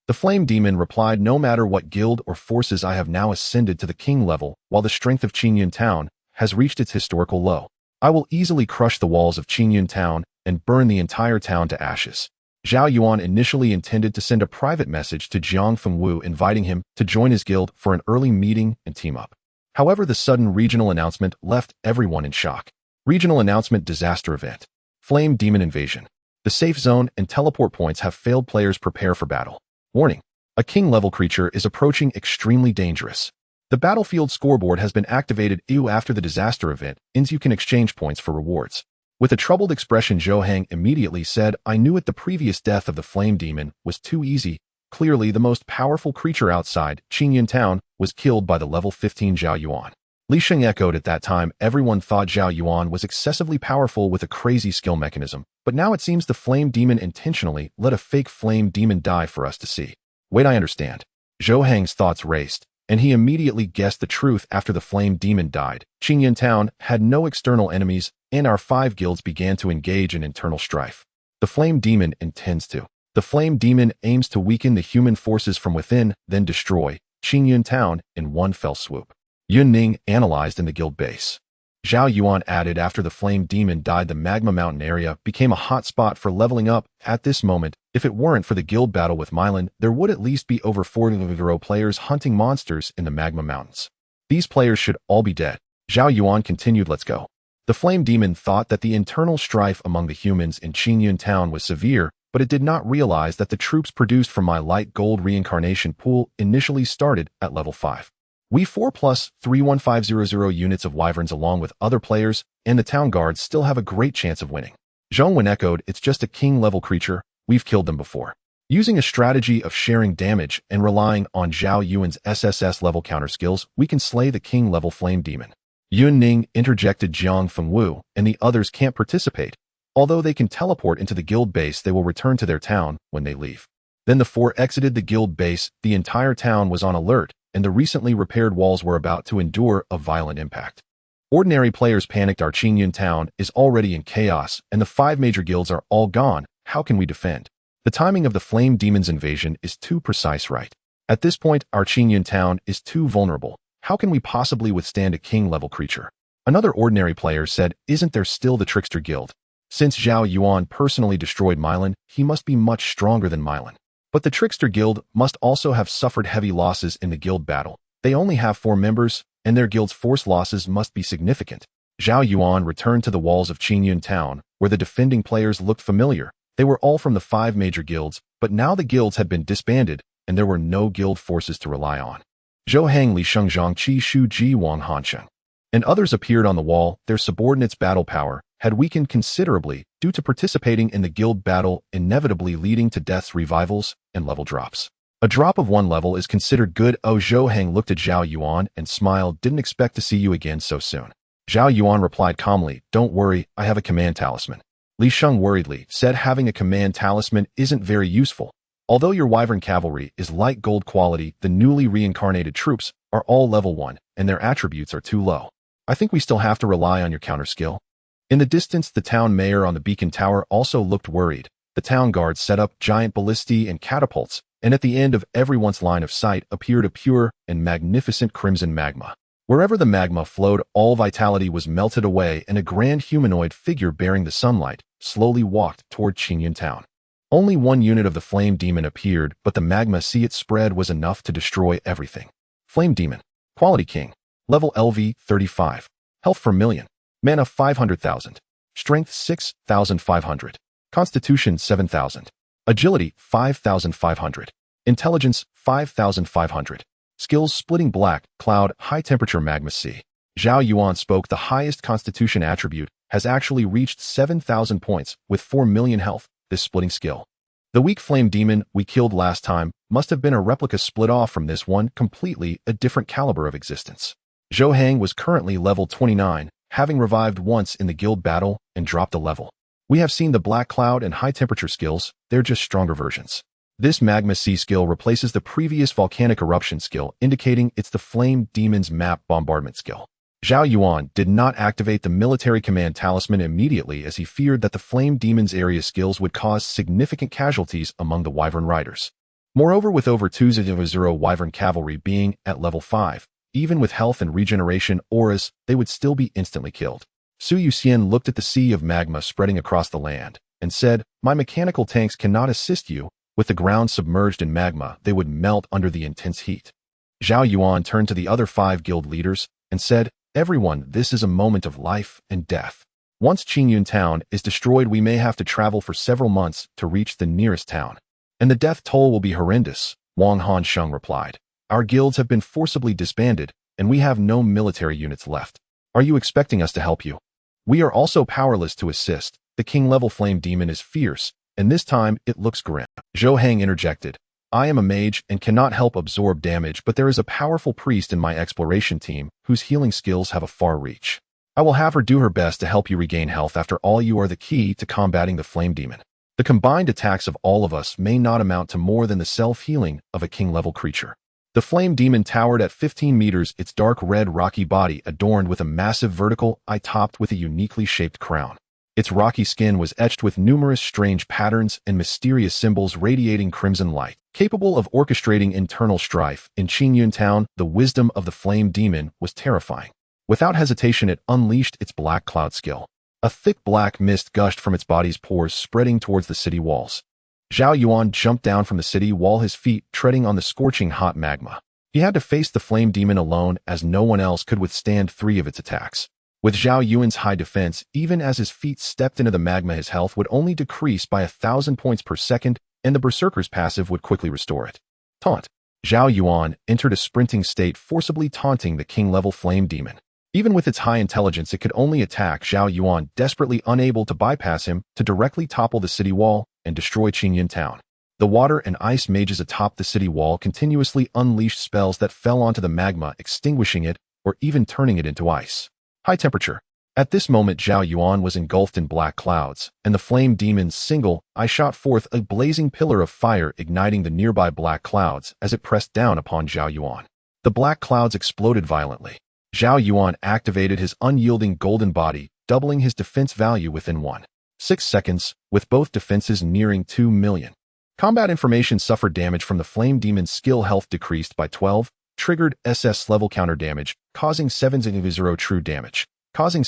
The Flame Demon replied, no matter what guild or forces, I have now ascended to the king level, while the strength of Qingyun Town has reached its historical low. I will easily crush the walls of Qingyun Town and burn the entire town to ashes. Zhao Yuan initially intended to send a private message to Jiang Fengwu inviting him to join his guild for an early meeting and team up. However, the sudden regional announcement left everyone in shock. Regional announcement: disaster event. Flame Demon invasion. The safe zone and teleport points have failed. Players prepare for battle. Warning. A king-level creature is approaching, extremely dangerous. The battlefield scoreboard has been activated. After the disaster event ends, you can exchange points for rewards. With a troubled expression, Zhou Hang immediately said, I knew it, the previous death of the Flame Demon was too easy. Clearly, the most powerful creature outside Qingyun Town was killed by the level 15 Zhao Yuan. Li Sheng echoed. At that time, everyone thought Zhao Yuan was excessively powerful with a crazy skill mechanism, but now it seems the Flame Demon intentionally let a fake Flame Demon die for us to see. Wait, I understand. Zhou Hang's thoughts raced, and he immediately guessed the truth. After the Flame Demon died, Qingyun Town had no external enemies, and our 5 guilds began to engage in internal strife. The Flame Demon intends to. The Flame Demon aims to weaken the human forces from within, then destroy Qingyun Town in one fell swoop. Yun Ning analyzed in the guild base. Zhao Yuan added after the flame demon died, the magma mountain area became a hot spot for leveling up. At this moment, if it weren't for the guild battle with Mylan, there would at least be over 40 players hunting monsters in the magma mountains. These players should all be dead. Zhao Yuan continued, let's go. The flame demon thought that the internal strife among the humans in Qingyun town was severe, but it did not realize that the troops produced from my light gold reincarnation pool initially started at level 5. We 4 plus 31500 units of wyverns along with other players, and the town guards still have a great chance of winning. Zhao Yuan echoed, it's just a king-level creature, we've killed them before. Using a strategy of sharing damage and relying on Zhao Yuan's SSS level counter skills, we can slay the king-level flame demon. Yun Ning interjected, Jiang Fengwu and the others can't participate. Although they can teleport into the guild base, they will return to their town when they leave. Then the four exited the guild base. The entire town was on alert, and the recently repaired walls were about to endure a violent impact. Ordinary players panicked. Our Qingyun town is already in chaos, and the 5 major guilds are all gone. How can we defend? The timing of the flame demon's invasion is too precise, right? At this point, our Qingyun town is too vulnerable. How can we possibly withstand a king-level creature? Another ordinary player said, isn't there still the Trickster Guild? Since Zhao Yuan personally destroyed Mylan, he must be much stronger than Mylan. But the Trickster Guild must also have suffered heavy losses in the guild battle. They only have 4 members, and their guild's force losses must be significant. Zhao Yuan returned to the walls of Qingyun town, where the defending players looked familiar. They were all from the 5 major guilds, but now the guilds had been disbanded, and there were no guild forces to rely on. Zhou Hang, Li Sheng, Zhang Qi, Shu Ji, Wang Hansheng, and others appeared on the wall. Their subordinates' battle power had weakened considerably due to participating in the guild battle, inevitably leading to deaths, revivals, and level drops. A drop of 1 level is considered good. Oh, Zhou Hang looked at Zhao Yuan and smiled. Didn't expect to see you again so soon. Zhao Yuan replied calmly, don't worry, I have a command talisman. Li Sheng worriedly said having a command talisman isn't very useful. Although your wyvern cavalry is light gold quality, the newly reincarnated troops are all level 1, and their attributes are too low. I think we still have to rely on your counter skill. In the distance, the town mayor on the beacon tower also looked worried. The town guards set up giant ballistae and catapults, and at the end of everyone's line of sight appeared a pure and magnificent crimson magma. Wherever the magma flowed, all vitality was melted away, and a grand humanoid figure bearing the sunlight slowly walked toward Qingyun town. Only 1 unit of the flame demon appeared, but the magma sea it spread was enough to destroy everything. Flame demon. Quality king. Level LV 35. Health per million. Mana 500,000. Strength 6,500. Constitution 7,000. Agility 5,500. Intelligence 5,500. Skills splitting black, cloud, high temperature magma sea. Zhao Yuan spoke. The highest constitution attribute has actually reached 7,000 points with 4 million health. This splitting skill. The weak flame demon we killed last time must have been a replica split off from this one, completely a different caliber of existence. Zhou Hang was currently level 29, having revived once in the guild battle and dropped a level. We have seen the black cloud and high temperature skills, they're just stronger versions. This magma sea skill replaces the previous volcanic eruption skill, indicating it's the flame demon's map bombardment skill. Zhao Yuan did not activate the military command talisman immediately, as he feared that the flame demon's area skills would cause significant casualties among the wyvern riders. Moreover, with over 200 wyvern cavalry being at level 5, even with health and regeneration auras, they would still be instantly killed. Su Yuxian looked at the sea of magma spreading across the land and said, my mechanical tanks cannot assist you. With the ground submerged in magma, they would melt under the intense heat. Zhao Yuan turned to the other 5 guild leaders and said, everyone, this is a moment of life and death. Once Qingyun town is destroyed, we may have to travel for several months to reach the nearest town. And the death toll will be horrendous, Wang Hansheng replied. Our guilds have been forcibly disbanded, and we have no military units left. Are you expecting us to help you? We are also powerless to assist. The king-level flame demon is fierce, and this time it looks grim. Zhou Hang interjected. I am a mage and cannot help absorb damage, but there is a powerful priest in my exploration team whose healing skills have a far reach. I will have her do her best to help you regain health. After all, you are the key to combating the flame demon. The combined attacks of all of us may not amount to more than the self-healing of a king-level creature. The flame demon towered at 15 meters, its dark red rocky body adorned with a massive vertical eye topped with a uniquely shaped crown. Its rocky skin was etched with numerous strange patterns and mysterious symbols radiating crimson light. Capable of orchestrating internal strife, in Qingyun town, the wisdom of the flame demon was terrifying. Without hesitation, it unleashed its black cloud skill. A thick black mist gushed from its body's pores, spreading towards the city walls. Zhao Yuan jumped down from the city wall, his feet treading on the scorching hot magma. He had to face the flame demon alone, as no one else could withstand 3 of its attacks. With Zhao Yuan's high defense, even as his feet stepped into the magma, his health would only decrease by 1,000 points per second, and the Berserker's passive would quickly restore it. Taunt. Zhao Yuan entered a sprinting state, forcibly taunting the king-level flame demon. Even with its high intelligence, it could only attack Zhao Yuan, desperately unable to bypass him, to directly topple the city wall and destroy Qingyan town. The water and ice mages atop the city wall continuously unleashed spells that fell onto the magma, extinguishing it or even turning it into ice. High temperature. At this moment, Zhao Yuan was engulfed in black clouds, and the flame demon's single eye shot forth a blazing pillar of fire, igniting the nearby black clouds as it pressed down upon Zhao Yuan. The black clouds exploded violently. Zhao Yuan activated his unyielding golden body, doubling his defense value within 1.6 seconds, with both defenses nearing 2 million. Combat information suffered damage from the flame demon's skill. Health decreased by 12, triggered SS level counter damage, causing 7/0 true damage. Causing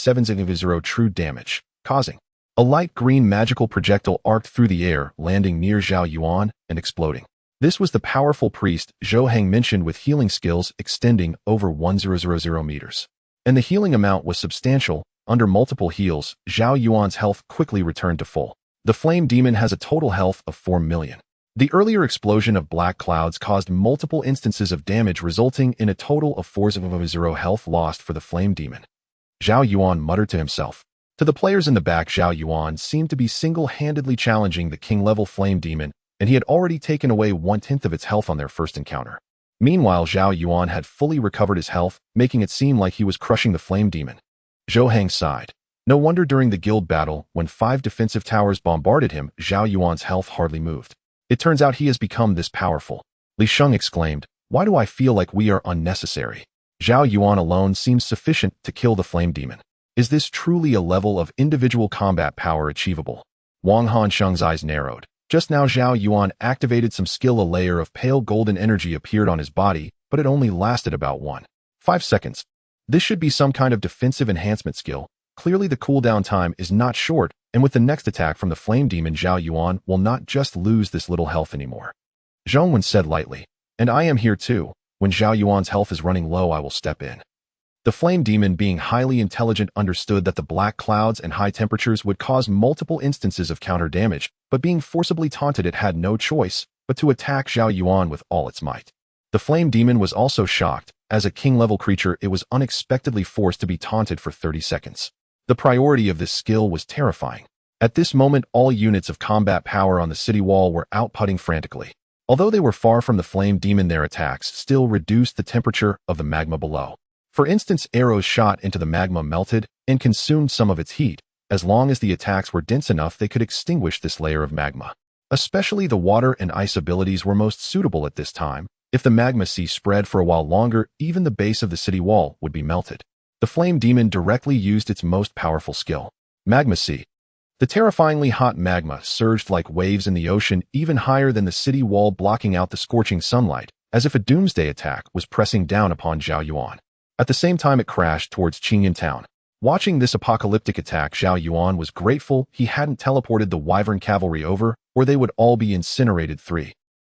a light green magical projectile arced through the air, landing near Zhao Yuan and exploding. This was the powerful priest Zhou Heng mentioned, with healing skills extending over 1,000 meters. And the healing amount was substantial. Under multiple heals, Zhao Yuan's health quickly returned to full. The flame demon has a total health of 4 million. The earlier explosion of black clouds caused multiple instances of damage, resulting in a total of 4,000 health lost for the flame demon. Zhao Yuan muttered to himself. To the players in the back, Zhao Yuan seemed to be single-handedly challenging the king-level flame demon, and he had already taken away 1/10 of its health on their first encounter. Meanwhile, Zhao Yuan had fully recovered his health, making it seem like he was crushing the flame demon. Zhou Heng sighed. No wonder during the guild battle, when 5 defensive towers bombarded him, Zhao Yuan's health hardly moved. It turns out he has become this powerful. Li Sheng exclaimed, "Why do I feel like we are unnecessary? Zhao Yuan alone seems sufficient to kill the flame demon. Is this truly a level of individual combat power achievable?" Wang Hansheng's eyes narrowed. Just now, Zhao Yuan activated some skill. A layer of pale golden energy appeared on his body, but it only lasted about 1.5 seconds. This should be some kind of defensive enhancement skill. Clearly the cooldown time is not short, and with the next attack from the flame demon, Zhao Yuan will not just lose this little health anymore. Zhong Wen said lightly, "And I am here too. When Zhao Yuan's health is running low, I will step in." The flame demon, being highly intelligent, understood that the black clouds and high temperatures would cause multiple instances of counter damage, but being forcibly taunted, it had no choice but to attack Zhao Yuan with all its might. The flame demon was also shocked. As a king-level creature, it was unexpectedly forced to be taunted for 30 seconds. The priority of this skill was terrifying. At this moment, all units of combat power on the city wall were outputting frantically. Although they were far from the flame demon, their attacks still reduced the temperature of the magma below. For instance, arrows shot into the magma melted and consumed some of its heat. As long as the attacks were dense enough, they could extinguish this layer of magma. Especially the water and ice abilities were most suitable at this time. If the magma sea spread for a while longer, even the base of the city wall would be melted. The flame demon directly used its most powerful skill, Magma Sea. The terrifyingly hot magma surged like waves in the ocean, even higher than the city wall, blocking out the scorching sunlight, as if a doomsday attack was pressing down upon Zhao Yuan. At the same time, it crashed towards Qingyan town. Watching this apocalyptic attack, Zhao Yuan was grateful he hadn't teleported the Wyvern cavalry over, or they would all be incinerated.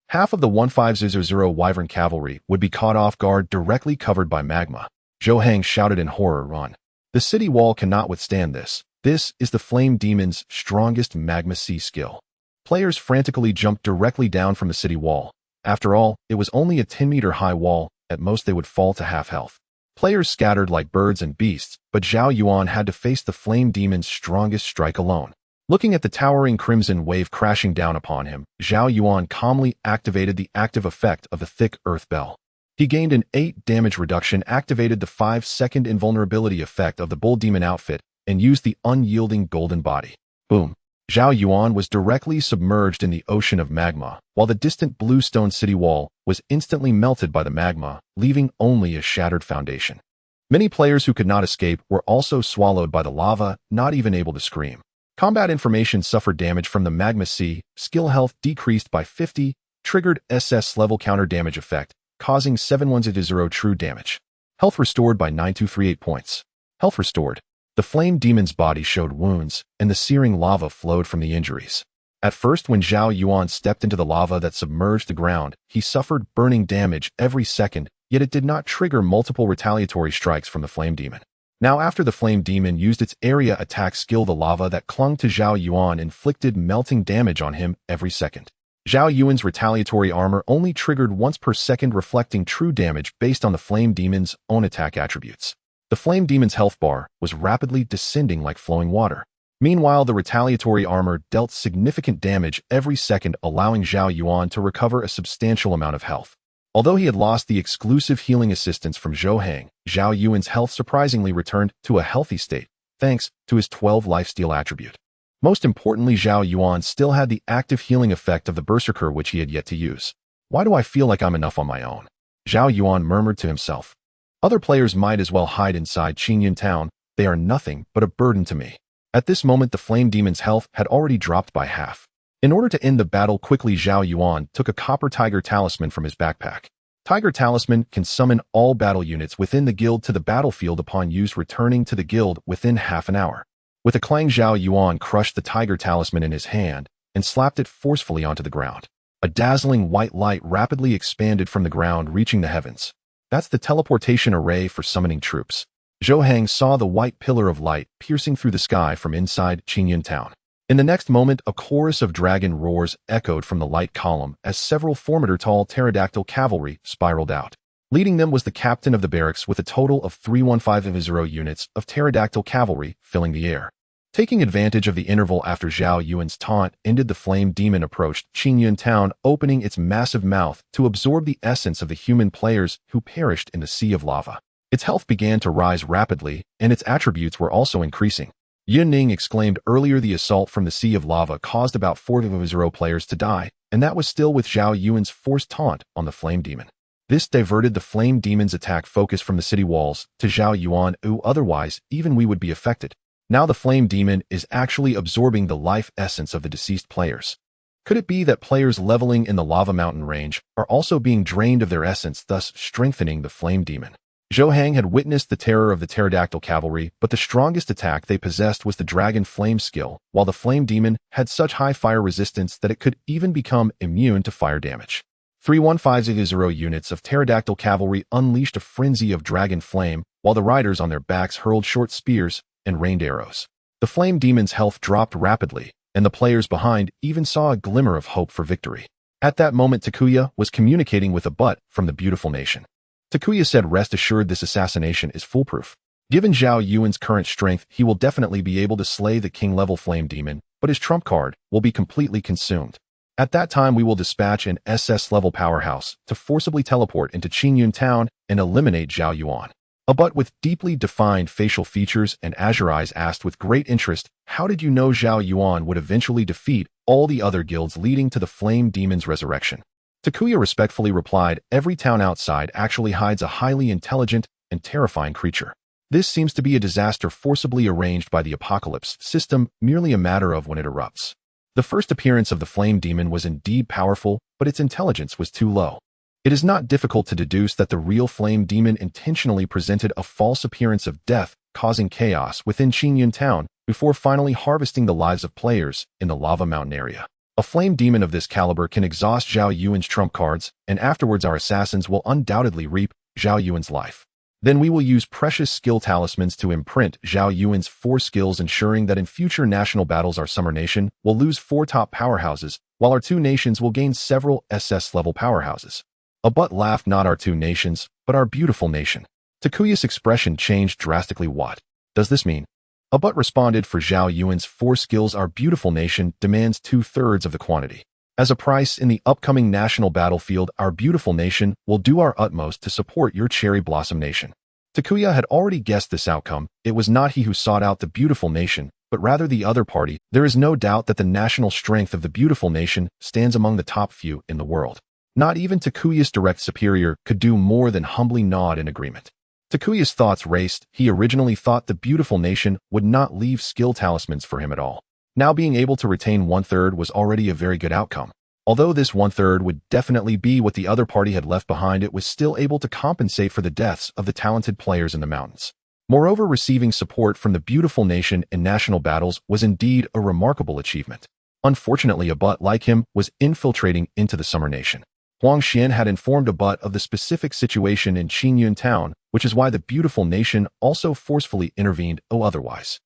Half of the 1500 Wyvern cavalry would be caught off guard, directly covered by magma. Zhou Heng shouted in horror, "Run! The city wall cannot withstand this. This is the flame demon's strongest magma sea skill." Players frantically jumped directly down from the city wall. After all, it was only a 10-meter high wall. At most, they would fall to half health. Players scattered like birds and beasts, but Zhao Yuan had to face the flame demon's strongest strike alone. Looking at the towering crimson wave crashing down upon him, Zhao Yuan calmly activated the active effect of the thick earth bell. He gained an 8 damage reduction, activated the 5-second invulnerability effect of the bull demon outfit, and used the unyielding golden body. Boom! Zhao Yuan was directly submerged in the ocean of magma, while the distant blue stone city wall was instantly melted by the magma, leaving only a shattered foundation. Many players who could not escape were also swallowed by the lava, not even able to scream. Combat information suffered damage from the magma sea. Skill health decreased by 50, triggered SS level counter damage effect, causing 710 true damage. Health restored by 9238 points. Health restored. The flame demon's body showed wounds, and the searing lava flowed from the injuries. At first, when Zhao Yuan stepped into the lava that submerged the ground, he suffered burning damage every second, yet it did not trigger multiple retaliatory strikes from the flame demon. Now, after the flame demon used its area attack skill, the lava that clung to Zhao Yuan inflicted melting damage on him every second. Zhao Yuan's retaliatory armor only triggered once per second, reflecting true damage based on the flame demon's own attack attributes. The flame demon's health bar was rapidly descending like flowing water. Meanwhile, the retaliatory armor dealt significant damage every second, allowing Zhao Yuan to recover a substantial amount of health. Although he had lost the exclusive healing assistance from Zhou Hang, Zhao Yuan's health surprisingly returned to a healthy state, thanks to his 12 lifesteal attribute. Most importantly, Zhao Yuan still had the active healing effect of the Berserker, which he had yet to use. Why do I feel like I'm enough on my own? Zhao Yuan murmured to himself. Other players might as well hide inside Qingyun Town. They are nothing but a burden to me. At this moment, the flame demon's health had already dropped by half. In order to end the battle quickly, Zhao Yuan took a copper tiger talisman from his backpack. Tiger talisman can summon all battle units within the guild to the battlefield upon use, returning to the guild within half an hour. With a clang, Zhao Yuan crushed the tiger talisman in his hand and slapped it forcefully onto the ground. A dazzling white light rapidly expanded from the ground, reaching the heavens. That's the teleportation array for summoning troops. Zhou Hang saw the white pillar of light piercing through the sky from inside Qingyun Town. In the next moment, a chorus of dragon roars echoed from the light column as several formidable pterodactyl cavalry spiraled out. Leading them was the captain of the barracks with a total of 315 units of pterodactyl cavalry filling the air. Taking advantage of the interval after Zhao Yuan's taunt ended, the flame demon approached Qingyun Town, opening its massive mouth to absorb the essence of the human players who perished in the sea of lava. Its health began to rise rapidly, and its attributes were also increasing. Yin Ning exclaimed earlier, the assault from the sea of lava caused about 4 players to die, and that was still with Zhao Yuan's forced taunt on the flame demon. This diverted the flame demon's attack focus from the city walls to Zhao Yuan, who otherwise even we would be affected. Now the flame demon is actually absorbing the life essence of the deceased players. Could it be that players leveling in the lava mountain range are also being drained of their essence, thus strengthening the flame demon? Zhou Hang had witnessed the terror of the pterodactyl cavalry, but the strongest attack they possessed was the dragon flame skill, while the flame demon had such high fire resistance that it could even become immune to fire damage. 315 units of pterodactyl cavalry unleashed a frenzy of dragon flame, while the riders on their backs hurled short spears and rained arrows. The flame demon's health dropped rapidly, and the players behind even saw a glimmer of hope for victory. At that moment, Takuya was communicating with a butt from the beautiful nation. Takuya said, "Rest assured, this assassination is foolproof. Given Zhao Yuan's current strength, he will definitely be able to slay the king-level flame demon, but his trump card will be completely consumed. At that time, we will dispatch an SS-level powerhouse to forcibly teleport into Qingyun Town and eliminate Zhao Yuan." A butt with deeply defined facial features and azure eyes asked with great interest, "How did you know Zhao Yuan would eventually defeat all the other guilds, leading to the flame demon's resurrection?" Takuya respectfully replied, "Every town outside actually hides a highly intelligent and terrifying creature. This seems to be a disaster forcibly arranged by the apocalypse system, merely a matter of when it erupts." The first appearance of the flame demon was indeed powerful, but its intelligence was too low. It is not difficult to deduce that the real flame demon intentionally presented a false appearance of death, causing chaos within Qingyun Town before finally harvesting the lives of players in the lava mountain area. A flame demon of this caliber can exhaust Zhao Yuan's trump cards, and afterwards our assassins will undoubtedly reap Zhao Yuan's life. Then we will use precious skill talismans to imprint Zhao Yuan's 4 skills, ensuring that in future national battles our summer nation will lose 4 top powerhouses, while our 2 nations will gain several SS-level powerhouses. A butt laughed, "Not our 2 nations, but our beautiful nation." Takuya's expression changed drastically. "What does this mean?" A butt responded, "For Zhao Yuan's 4 skills, our beautiful nation demands 2/3 of the quantity. As a price in the upcoming national battlefield, our beautiful nation will do our utmost to support your cherry blossom nation." Takuya had already guessed this outcome. It was not he who sought out the beautiful nation, but rather the other party. There is no doubt that the national strength of the beautiful nation stands among the top few in the world. Not even Takuya's direct superior could do more than humbly nod in agreement. Takuya's thoughts raced. He originally thought the beautiful nation would not leave skill talismans for him at all. Now being able to retain 1/3 was already a very good outcome. Although this one-third would definitely be what the other party had left behind, it was still able to compensate for the deaths of the talented players in the mountains. Moreover, receiving support from the beautiful nation in national battles was indeed a remarkable achievement. Unfortunately, a butt like him was infiltrating into the Summer Nation. Huang Xian had informed a butt of the specific situation in Qingyun town, which is why the beautiful nation also forcefully intervened. Otherwise,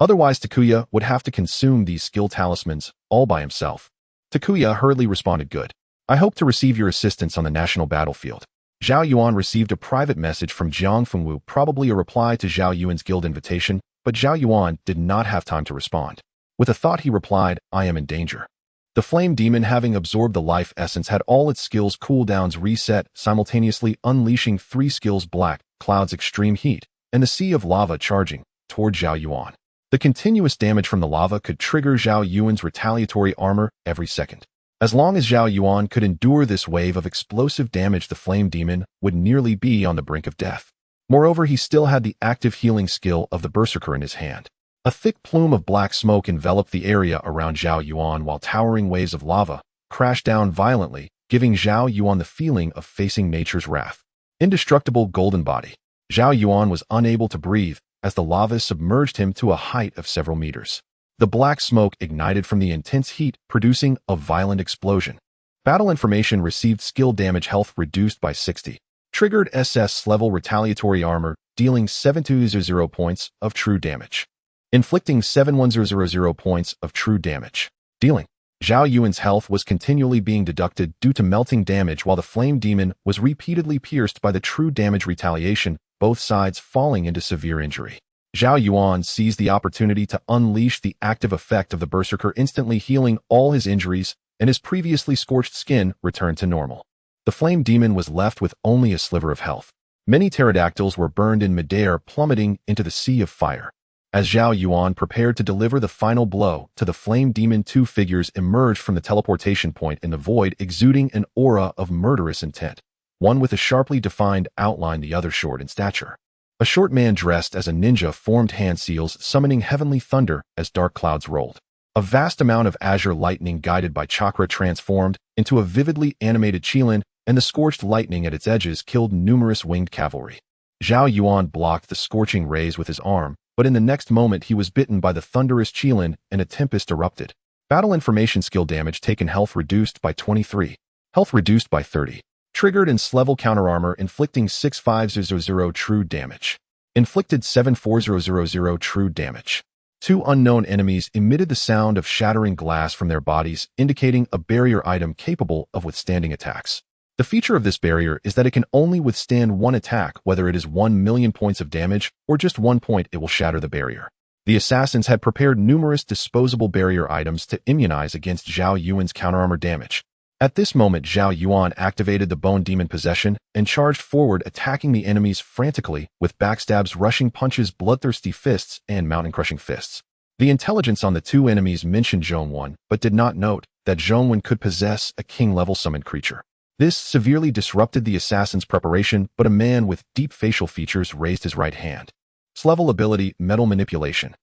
Takuya would have to consume these skill talismans all by himself. Takuya hurriedly responded, "Good. I hope to receive your assistance on the national battlefield." Zhao Yuan received a private message from Jiang Fengwu, probably a reply to Zhao Yuan's guild invitation, but Zhao Yuan did not have time to respond. With a thought, he replied, "I am in danger." The flame demon, having absorbed the life essence, had all its skills cooldowns reset, simultaneously unleashing 3 skills: black clouds, extreme heat, and the sea of lava, charging toward Zhao Yuan. The continuous damage from the lava could trigger Zhao Yuan's retaliatory armor every second. As long as Zhao Yuan could endure this wave of explosive damage, the flame demon would nearly be on the brink of death. Moreover, he still had the active healing skill of the berserker in his hand. A thick plume of black smoke enveloped the area around Zhao Yuan, while towering waves of lava crashed down violently, giving Zhao Yuan the feeling of facing nature's wrath. Indestructible golden body. Zhao Yuan was unable to breathe as the lava submerged him to a height of several meters. The black smoke ignited from the intense heat, producing a violent explosion. Battle information received: skill damage, health reduced by 60. Triggered SS level retaliatory armor, dealing 7,200 points of true damage. Inflicting 7,100 points of true damage. Dealing. Zhao Yuan's health was continually being deducted due to melting damage, while the flame demon was repeatedly pierced by the true damage retaliation, both sides falling into severe injury. Zhao Yuan seized the opportunity to unleash the active effect of the berserker, instantly healing all his injuries, and his previously scorched skin returned to normal. The flame demon was left with only a sliver of health. Many pterodactyls were burned in midair, plummeting into the sea of fire. As Zhao Yuan prepared to deliver the final blow to the flame demon, 2 figures emerged from the teleportation point in the void, exuding an aura of murderous intent. One with a sharply defined outline, the other short in stature. A short man dressed as a ninja formed hand seals, summoning heavenly thunder as dark clouds rolled. A vast amount of azure lightning, guided by chakra, transformed into a vividly animated qilin, and the scorched lightning at its edges killed numerous winged cavalry. Zhao Yuan blocked the scorching rays with his arm, but in the next moment he was bitten by the thunderous qilin and a tempest erupted. Battle information: skill damage taken, health reduced by 23. Health reduced by 30. Triggered and level counter armor, inflicting 6,500 true damage. Inflicted 7,400 true damage. 2 unknown enemies emitted the sound of shattering glass from their bodies, indicating a barrier item capable of withstanding attacks. The feature of this barrier is that it can only withstand 1 attack, whether it is 1,000,000 points of damage or just 1 point, it will shatter the barrier. The assassins had prepared numerous disposable barrier items to immunize against Zhao Yuan's counterarmor damage. At this moment, Zhao Yuan activated the Bone Demon Possession and charged forward, attacking the enemies frantically with backstabs, rushing punches, bloodthirsty fists, and mountain-crushing fists. The intelligence on the 2 enemies mentioned Zhongwen, but did not note that Zhongwen could possess a king-level summoned creature. This severely disrupted the assassin's preparation, but a man with deep facial features raised his right hand. S-level ability: Metal Manipulation.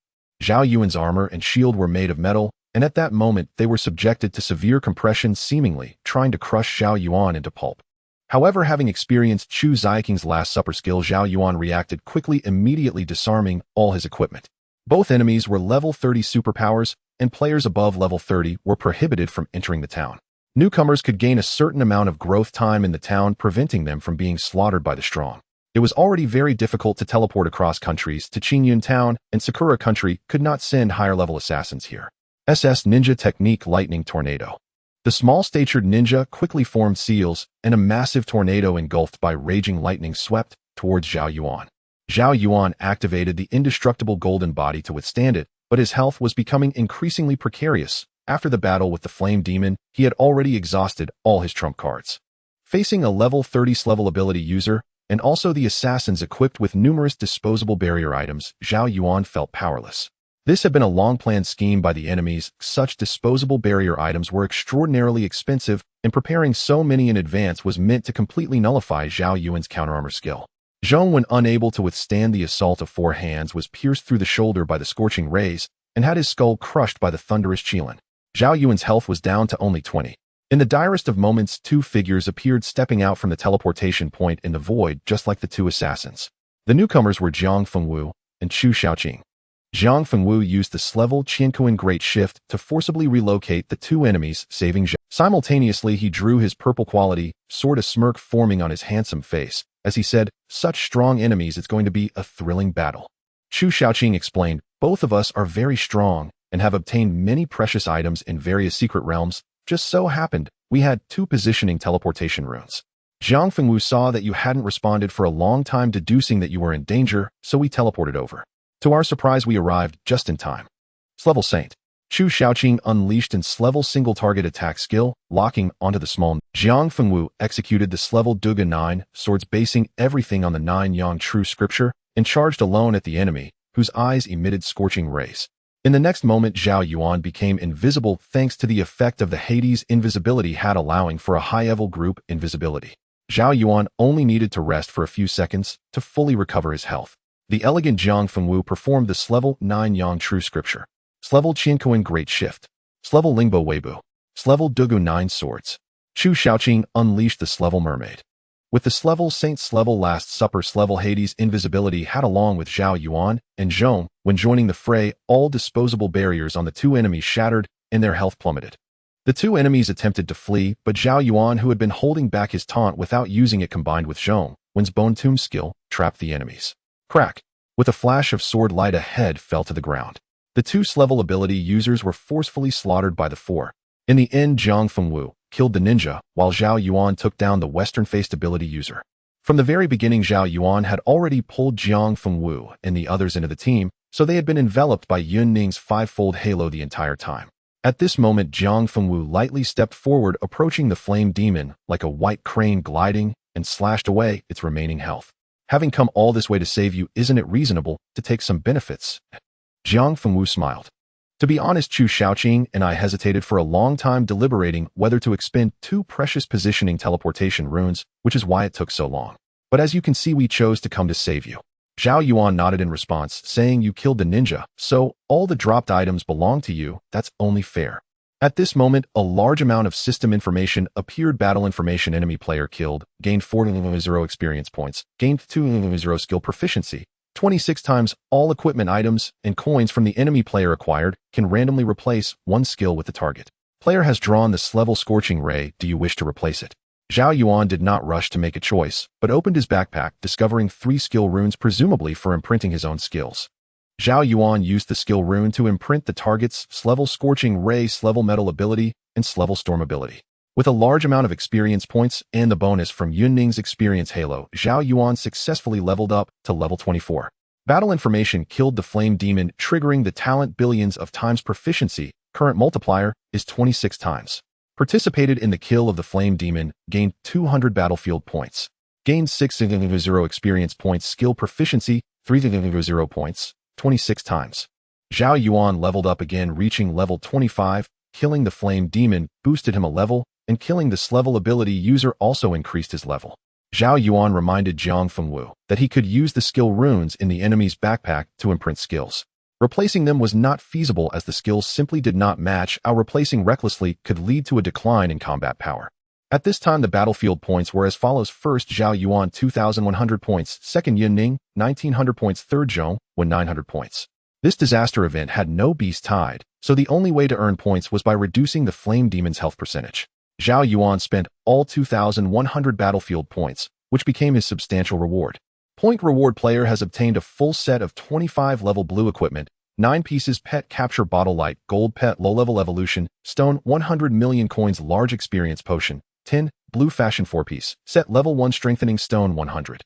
Zhao Yuan's armor and shield were made of metal, and at that moment they were subjected to severe compression, seemingly trying to crush Zhao Yuan into pulp. However, having experienced Chu Ziqing's Last Supper skill, Zhao Yuan reacted quickly, immediately disarming all his equipment. Both enemies were level 30 superpowers, and players above level 30 were prohibited from entering the town. Newcomers could gain a certain amount of growth time in the town, preventing them from being slaughtered by the strong. It was already very difficult to teleport across countries to Qingyun town, and Sakura country could not send higher-level assassins here. SS Ninja Technique: Lightning Tornado. The small-statured ninja quickly formed seals, and a massive tornado engulfed by raging lightning swept towards Zhao Yuan. Zhao Yuan activated the indestructible golden body to withstand it, but his health was becoming increasingly precarious. After the battle with the flame demon, he had already exhausted all his trump cards. Facing a level 30 level ability user, and also the assassins equipped with numerous disposable barrier items, Zhao Yuan felt powerless. This had been a long-planned scheme by the enemies. Such disposable barrier items were extraordinarily expensive, and preparing so many in advance was meant to completely nullify Zhao Yuan's counterarmor skill. Zhong, when unable to withstand the assault of 4 hands, was pierced through the shoulder by the scorching rays, and had his skull crushed by the thunderous qilin. Zhao Yuan's health was down to only 20. In the direst of moments, two figures appeared stepping out from the teleportation point in the void, just like the two assassins. The newcomers were Jiang Fengwu and Chu Xiaoqing. Jiang Fengwu used the Slevel Qiankuan Great Shift to forcibly relocate the two enemies, saving Zhao. Simultaneously, he drew his purple quality sword, a smirk forming on his handsome face, as he said, "Such strong enemies, it's going to be a thrilling battle." Chu Xiaoqing explained, "Both of us are very strong and have obtained many precious items in various secret realms. Just so happened, we had two positioning teleportation runes. Jiang Fengwu saw that you hadn't responded for a long time, deducing that you were in danger, so we teleported over. To our surprise, we arrived just in time." Slevel Saint. Chu Xiaoqing unleashed its Slevel single-target attack skill, locking onto the small. Jiang Fengwu executed the Slevel Duga 9 swords, basing everything on the 9 Yang True Scripture, and charged alone at the enemy, whose eyes emitted scorching rays. In the next moment, Zhao Yuan became invisible thanks to the effect of the Hades invisibility hat, allowing for a high-level group invisibility. Zhao Yuan only needed to rest for a few seconds to fully recover his health. The elegant Jiang Fengwu performed the Slevel 9 Yang True Scripture, Slevel Qiankuan Great Shift, Slevel Lingbo Weibu, Slevel Dugu 9 swords. Chu Xiaoqing unleashed the Slevel Mermaid. With the Slevel Saint Slevel Last Supper Slevel Hades invisibility hat, along with Zhao Yuan and Zhong, when joining the fray, all disposable barriers on the two enemies shattered and their health plummeted. The two enemies attempted to flee, but Zhao Yuan, who had been holding back his taunt without using it, combined with Zhong Wen's Bone Tomb skill, trapped the enemies. Crack! With a flash of sword light, a head fell to the ground. The two Slevel ability users were forcefully slaughtered by the four. In the end, Jiang Fengwu killed the ninja, while Zhao Yuan took down the western-faced ability user. From the very beginning, Zhao Yuan had already pulled Jiang Fengwu and the others into the team, so they had been enveloped by Yun Ning's five-fold halo the entire time. At this moment, Jiang Fengwu lightly stepped forward, approaching the flame demon like a white crane gliding, and slashed away its remaining health. "Having come all this way to save you, isn't it reasonable to take some benefits?" Jiang Fengwu smiled. To be honest, Chu Xiaoqing and I hesitated for a long time, deliberating whether to expend two precious positioning teleportation runes, which is why it took so long. But as you can see, we chose to come to save you. Zhao Yuan nodded in response, saying, "You killed the ninja, so all the dropped items belong to you. That's only fair." At this moment, a large amount of system information appeared. Battle information: enemy player killed, gained 4.0 experience points, gained 2.0 skill proficiency, 26 times all equipment items and coins from the enemy player acquired can randomly replace one skill with the target. Player has drawn the Slevel Scorching Ray. Do you wish to replace it? Zhao Yuan did not rush to make a choice, but opened his backpack, discovering 3 skill runes, presumably for imprinting his own skills. Zhao Yuan used the skill rune to imprint the target's Slevel Scorching Ray, Slevel Metal ability, and Slevel Storm ability. With a large amount of experience points and the bonus from Yun Ning's experience halo, Zhao Yuan successfully leveled up to level 24. Battle information: killed the flame demon, triggering the talent billions of times proficiency. Current multiplier is 26 times. Participated in the kill of the flame demon, gained 200 battlefield points. Gained 6.0 experience points. Skill proficiency 3.0 points, 26 times. Zhao Yuan leveled up again, reaching level 25. Killing the flame demon boosted him a level, and killing the Slevel ability user also increased his level. Zhao Yuan reminded Jiang Fengwu that he could use the skill runes in the enemy's backpack to imprint skills. Replacing them was not feasible, as the skills simply did not match. Replacing recklessly could lead to a decline in combat power. At this time, the battlefield points were as follows: first, Zhao Yuan 2,100 points, second, Yun Ning 1,900 points, third, Zhong Wen 900 points. This disaster event had no beast tied, so the only way to earn points was by reducing the flame demon's health percentage. Zhao Yuan spent all 2,100 battlefield points, which became his substantial reward. Point reward: player has obtained a full set of 25 level blue equipment, 9 pieces pet capture bottle, light gold pet low-level evolution, stone 100 million coins, large experience potion, 10, blue fashion 4-piece, set level 1 strengthening stone 100.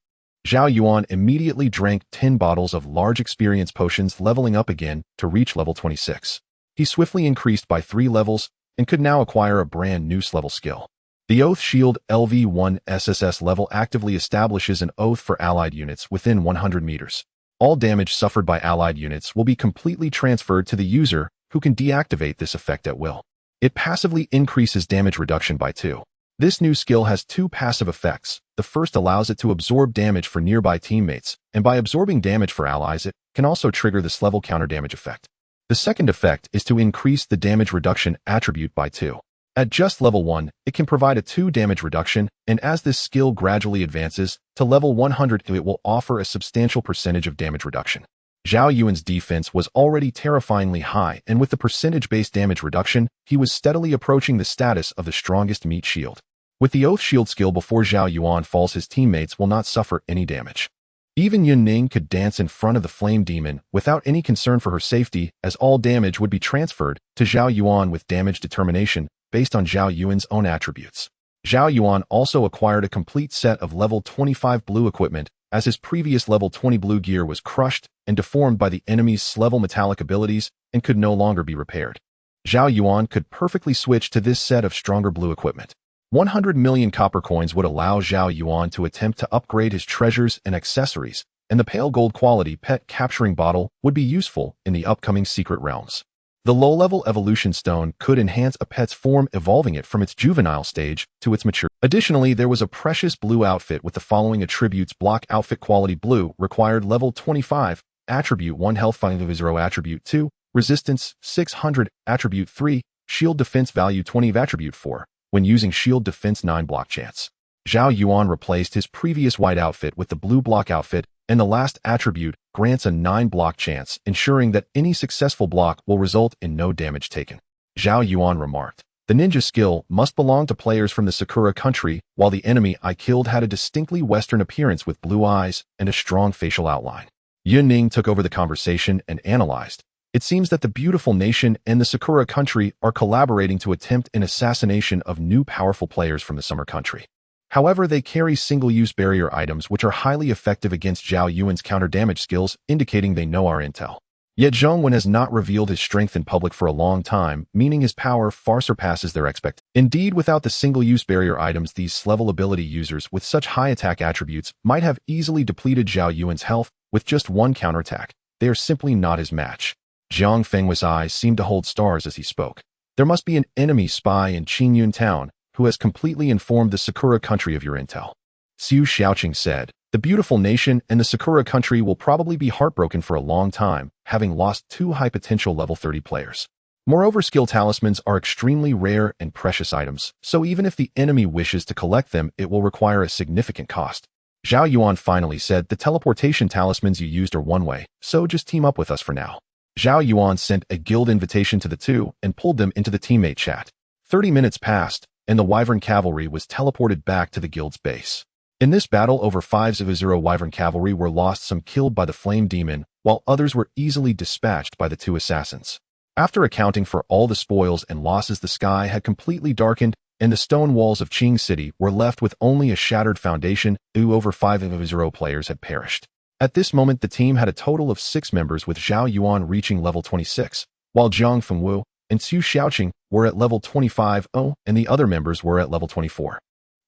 Zhao Yuan immediately drank 10 bottles of large experience potions, leveling up again to reach level 26. He swiftly increased by 3 levels, and could now acquire a brand new level skill. The Oath Shield LV1 SSS level actively establishes an oath for allied units within 100 meters. All damage suffered by allied units will be completely transferred to the user, who can deactivate this effect at will. It passively increases damage reduction by 2. This new skill has 2 passive effects. The first allows it to absorb damage for nearby teammates, and by absorbing damage for allies, it can also trigger this level counter damage effect. The second effect is to increase the damage reduction attribute by 2. At just level 1, it can provide a 2 damage reduction, and as this skill gradually advances to level 100, it will offer a substantial percentage of damage reduction. Zhao Yuan's defense was already terrifyingly high, and with the percentage-based damage reduction, he was steadily approaching the status of the strongest meat shield. With the Oath Shield skill before Zhao Yuan falls, his teammates will not suffer any damage. Even Yun Ning could dance in front of the Flame Demon without any concern for her safety, as all damage would be transferred to Zhao Yuan with damage determination based on Zhao Yuan's own attributes. Zhao Yuan also acquired a complete set of level 25 blue equipment, as his previous level 20 blue gear was crushed and deformed by the enemy's level metallic abilities and could no longer be repaired. Zhao Yuan could perfectly switch to this set of stronger blue equipment. 100 million copper coins would allow Zhao Yuan to attempt to upgrade his treasures and accessories, and the pale gold quality pet capturing bottle would be useful in the upcoming secret realms. The low-level evolution stone could enhance a pet's form, evolving it from its juvenile stage to its mature. Additionally, there was a precious blue outfit with the following attributes: block outfit quality blue, required level 25, attribute 1 health 5/0, attribute 2, resistance 600, attribute 3, shield defense value 20, attribute 4. When using shield defense 9 block chance. Zhao Yuan replaced his previous white outfit with the blue block outfit, and the last attribute grants a 9 block chance, ensuring that any successful block will result in no damage taken. Zhao Yuan remarked, "The ninja skill must belong to players from the Sakura country, while the enemy I killed had a distinctly Western appearance with blue eyes and a strong facial outline." Yun Ning took over the conversation and analyzed. It seems that the beautiful nation and the Sakura country are collaborating to attempt an assassination of new powerful players from the summer country. However, they carry single-use barrier items which are highly effective against Zhao Yuan's counter-damage skills, indicating they know our intel. Yet Zhao Yuan has not revealed his strength in public for a long time, meaning his power far surpasses their expectations. Indeed, without the single-use barrier items, these level ability users with such high attack attributes might have easily depleted Zhao Yuan's health with just one counterattack. They are simply not his match. Jiang Fenghui's eyes seemed to hold stars as he spoke. There must be an enemy spy in Qingyun town who has completely informed the Sakura country of your intel. Xu Xiaoqing said, "The beautiful nation and the Sakura country will probably be heartbroken for a long time, having lost 2 high-potential level 30 players. Moreover, skill talismans are extremely rare and precious items, so even if the enemy wishes to collect them, it will require a significant cost." Zhao Yuan finally said, "The teleportation talismans you used are one way, so just team up with us for now." Zhao Yuan sent a guild invitation to the two and pulled them into the teammate chat. 30 minutes passed, and the Wyvern Cavalry was teleported back to the guild's base. In this battle, over 5/0 Wyvern Cavalry were lost, some killed by the Flame Demon, while others were easily dispatched by the 2 assassins. After accounting for all the spoils and losses, the sky had completely darkened, and the stone walls of Qing City were left with only a shattered foundation. Over 5/0 players had perished. At this moment, the team had a total of 6 members, with Zhao Yuan reaching level 26, while Jiang Fenghui and Xu Xiaoqing were at level 25, and the other members were at level 24.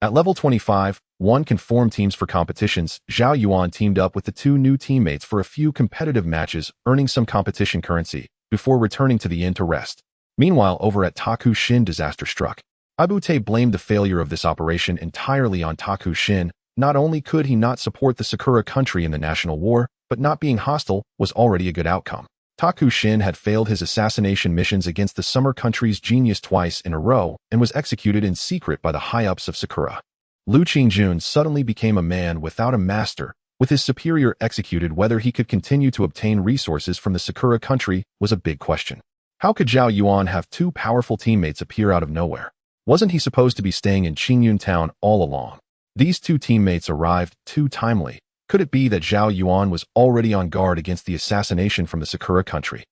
At level 25, one can form teams for competitions. Zhao Yuan teamed up with the 2 new teammates for a few competitive matches, earning some competition currency, before returning to the inn to rest. Meanwhile, over at Taku Shin, disaster struck. Abute blamed the failure of this operation entirely on Taku Shin. Not only could he not support the Sakura country in the national war, but not being hostile was already a good outcome. Taku Shin had failed his assassination missions against the summer country's genius twice in a row and was executed in secret by the high-ups of Sakura. Lu Qingjun suddenly became a man without a master, with his superior executed. Whether he could continue to obtain resources from the Sakura country was a big question. How could Zhao Yuan have 2 powerful teammates appear out of nowhere? Wasn't he supposed to be staying in Qingyun town all along? These 2 teammates arrived too timely. Could it be that Zhao Yuan was already on guard against the assassination from the Sakura country?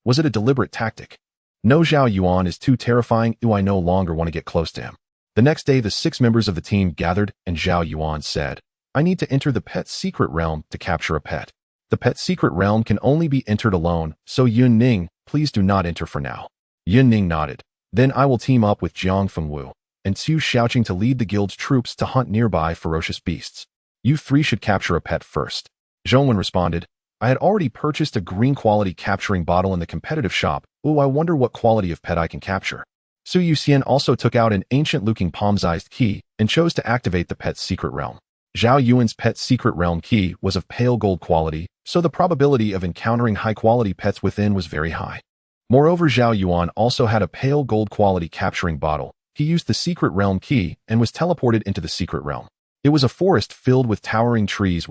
Was it a deliberate tactic? No, Zhao Yuan is too terrifying. I no longer want to get close to him. The next day, the 6 members of the team gathered, and Zhao Yuan said, "I need to enter the pet secret realm to capture a pet. The pet secret realm can only be entered alone, so Yun Ning, please do not enter for now." Yun Ning nodded. "Then I will team up with Jiang Fenghui and Xu Xiaoqing to lead the guild's troops to hunt nearby ferocious beasts. You 3 should capture a pet first." Zhao Yuan responded, "I had already purchased a green quality capturing bottle in the competitive shop. I wonder what quality of pet I can capture." Su Yuxian also took out an ancient-looking palm-sized key and chose to activate the pet's secret realm. Zhao Yuan's pet secret realm key was of pale gold quality, so the probability of encountering high-quality pets within was very high. Moreover, Zhao Yuan also had a pale gold quality capturing bottle, He used the secret realm key and was teleported into the secret realm. It was a forest filled with towering trees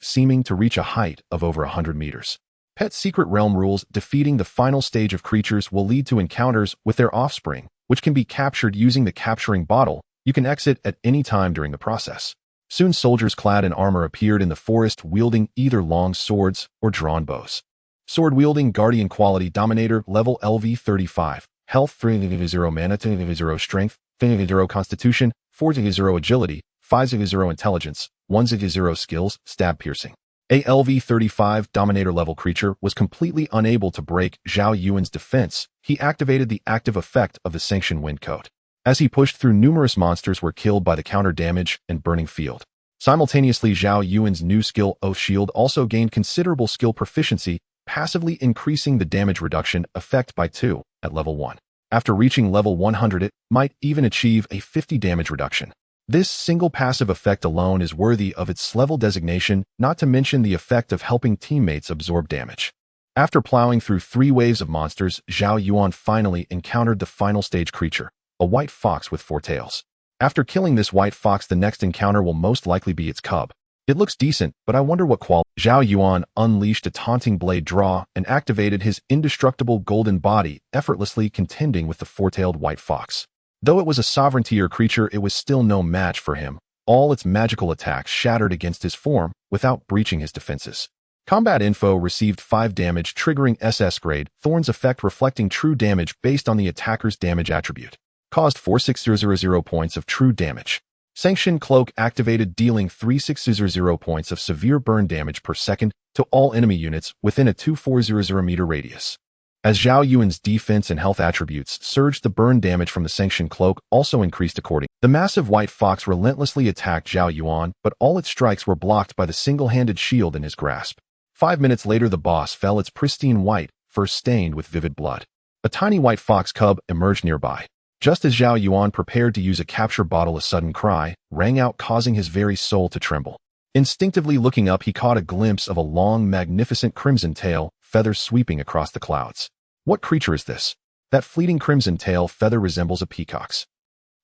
seeming to reach a height of over 100 meters. Pet secret realm rules: defeating the final stage of creatures will lead to encounters with their offspring, which can be captured using the capturing bottle. You can exit at any time during the process. Soon soldiers clad in armor appeared in the forest wielding either long swords or drawn bows. Sword-wielding Guardian Quality Dominator level LV 35. Health 3-0, Mana 3-0, Strength 3-0, Constitution 4-0, Agility 5-0, Intelligence 1-0, Skills Stab Piercing. A LV 35 Dominator level creature was completely unable to break Zhao Yuan's defense. He activated the active effect of the Sanction Wind Coat. As he pushed through, numerous monsters were killed by the counter damage and burning field. Simultaneously, Zhao Yuan's new skill Oath Shield also gained considerable skill proficiency, passively increasing the damage reduction effect by 2 at level 1. After reaching level 100, it might even achieve a 50 damage reduction. This single passive effect alone is worthy of its level designation, not to mention the effect of helping teammates absorb damage. After plowing through 3 waves of monsters, Zhao Yuan finally encountered the final stage creature, a white fox with 4 tails. After killing this white fox, the next encounter will most likely be its cub. It looks decent, but I wonder what quality. Zhao Yuan unleashed a taunting blade draw and activated his indestructible golden body, effortlessly contending with the 4-tailed white fox. Though it was a sovereign-tier creature, it was still no match for him. All its magical attacks shattered against his form without breaching his defenses. Combat info: received 5 damage, triggering SS grade. Thorn's effect reflecting true damage based on the attacker's damage attribute. Caused 4600 points of true damage. Sanction Cloak activated, dealing 3600 points of severe burn damage per second to all enemy units within a 2400 meter radius. As Zhao Yuan's defense and health attributes surged, the burn damage from the Sanction Cloak also increased accordingly. The massive white fox relentlessly attacked Zhao Yuan, but all its strikes were blocked by the single-handed shield in his grasp. 5 minutes later, the boss fell, its pristine white fur stained with vivid blood. A tiny white fox cub emerged nearby. Just as Zhao Yuan prepared to use a capture bottle, a sudden cry rang out, causing his very soul to tremble. Instinctively looking up, he caught a glimpse of a long, magnificent crimson tail, feathers sweeping across the clouds. What creature is this? That fleeting crimson tail feather resembles a peacock's,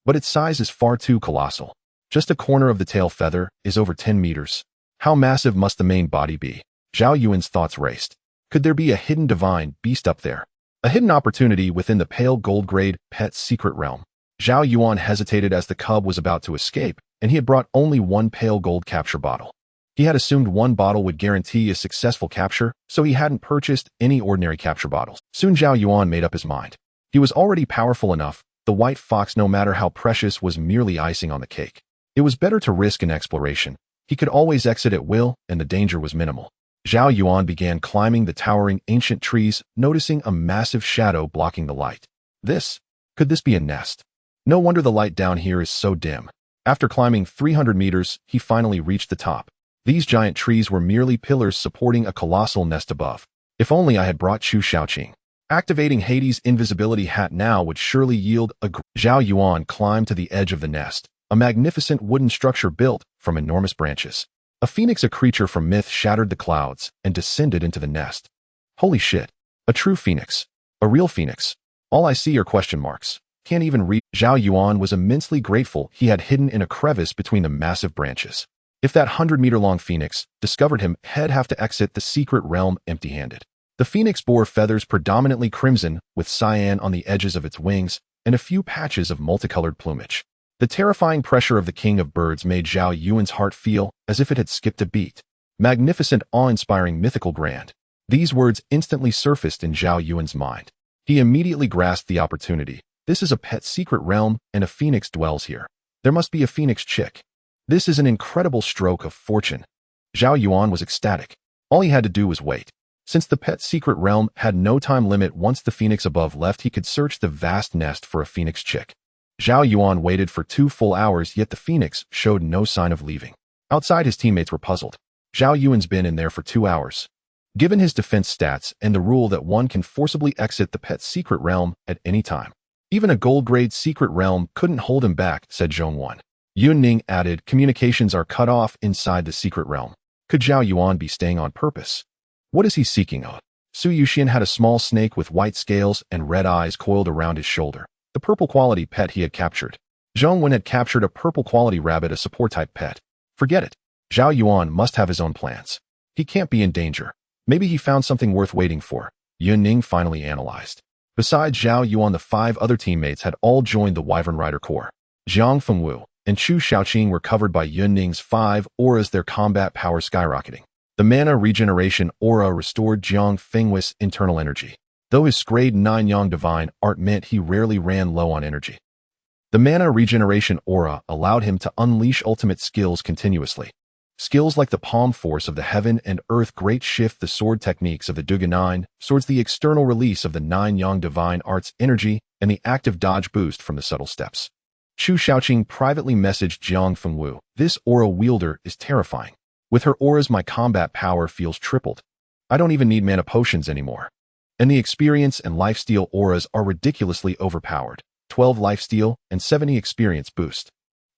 but its size is far too colossal. Just a corner of the tail feather is over 10 meters. How massive must the main body be? Zhao Yuan's thoughts raced. Could there be a hidden divine beast up there? A hidden opportunity within the pale gold grade pet secret realm. Zhao Yuan hesitated as the cub was about to escape, and he had brought only 1 pale gold capture bottle. He had assumed 1 bottle would guarantee a successful capture, so he hadn't purchased any ordinary capture bottles. Soon Zhao Yuan made up his mind. He was already powerful enough. The white fox, no matter how precious, was merely icing on the cake. It was better to risk an exploration. He could always exit at will, and the danger was minimal. Zhao Yuan began climbing the towering ancient trees, noticing a massive shadow blocking the light. Could this be a nest? No wonder the light down here is so dim. After climbing 300 meters, he finally reached the top. These giant trees were merely pillars supporting a colossal nest above. If only I had brought Chu Shaoqing. Activating Hades' invisibility hat now would surely yield a... Zhao Yuan climbed to the edge of the nest, a magnificent wooden structure built from enormous branches. A phoenix, a creature from myth, shattered the clouds and descended into the nest. Holy shit. A true phoenix. A real phoenix. All I see are question marks. Can't even read. Zhao Yuan was immensely grateful he had hidden in a crevice between the massive branches. If that 100-meter-long phoenix discovered him, he'd have to exit the secret realm empty-handed. The phoenix bore feathers predominantly crimson, with cyan on the edges of its wings, and a few patches of multicolored plumage. The terrifying pressure of the king of birds made Zhao Yuan's heart feel as if it had skipped a beat. Magnificent, awe-inspiring, mythical, grand. These words instantly surfaced in Zhao Yuan's mind. He immediately grasped the opportunity. This is a pet secret realm, and a phoenix dwells here. There must be a phoenix chick. This is an incredible stroke of fortune. Zhao Yuan was ecstatic. All he had to do was wait. Since the pet secret realm had no time limit, once the phoenix above left, he could search the vast nest for a phoenix chick. Zhao Yuan waited for 2 full hours, yet the phoenix showed no sign of leaving. Outside, his teammates were puzzled. Zhao Yuan's been in there for 2 hours. Given his defense stats and the rule that one can forcibly exit the pet secret realm at any time, even a gold-grade secret realm couldn't hold him back, said Zhongwan. Yunning added, communications are cut off inside the secret realm. Could Zhao Yuan be staying on purpose? What is he seeking out? Su Yuxian had a small snake with white scales and red eyes coiled around his shoulder. the purple quality pet he had captured. Zhao Yuan had captured a purple quality rabbit, a support-type pet. Forget it. Zhao Yuan must have his own plans. He can't be in danger. Maybe he found something worth waiting for, Yun Ning finally analyzed. Besides Zhao Yuan, the 5 other teammates had all joined the Wyvern Rider Corps. Jiang Fengwu and Chu Xiaoqing were covered by Yun Ning's 5 auras, their combat power skyrocketing. The mana regeneration aura restored Jiang Fengwu's internal energy. Though his grade 9 Yang Divine art meant he rarely ran low on energy. The mana regeneration aura allowed him to unleash ultimate skills continuously. Skills like the palm force of the heaven and earth, great shift, the sword techniques of the Duga 9, swords, the external release of the 9 Yang Divine Arts energy, and the active dodge boost from the subtle steps. Chu Xiaoqing privately messaged Jiang Fengwu, "This aura wielder is terrifying. With her auras my combat power feels tripled. I don't even need mana potions anymore. And the experience and lifesteal auras are ridiculously overpowered. 12 lifesteal and 70 experience boost."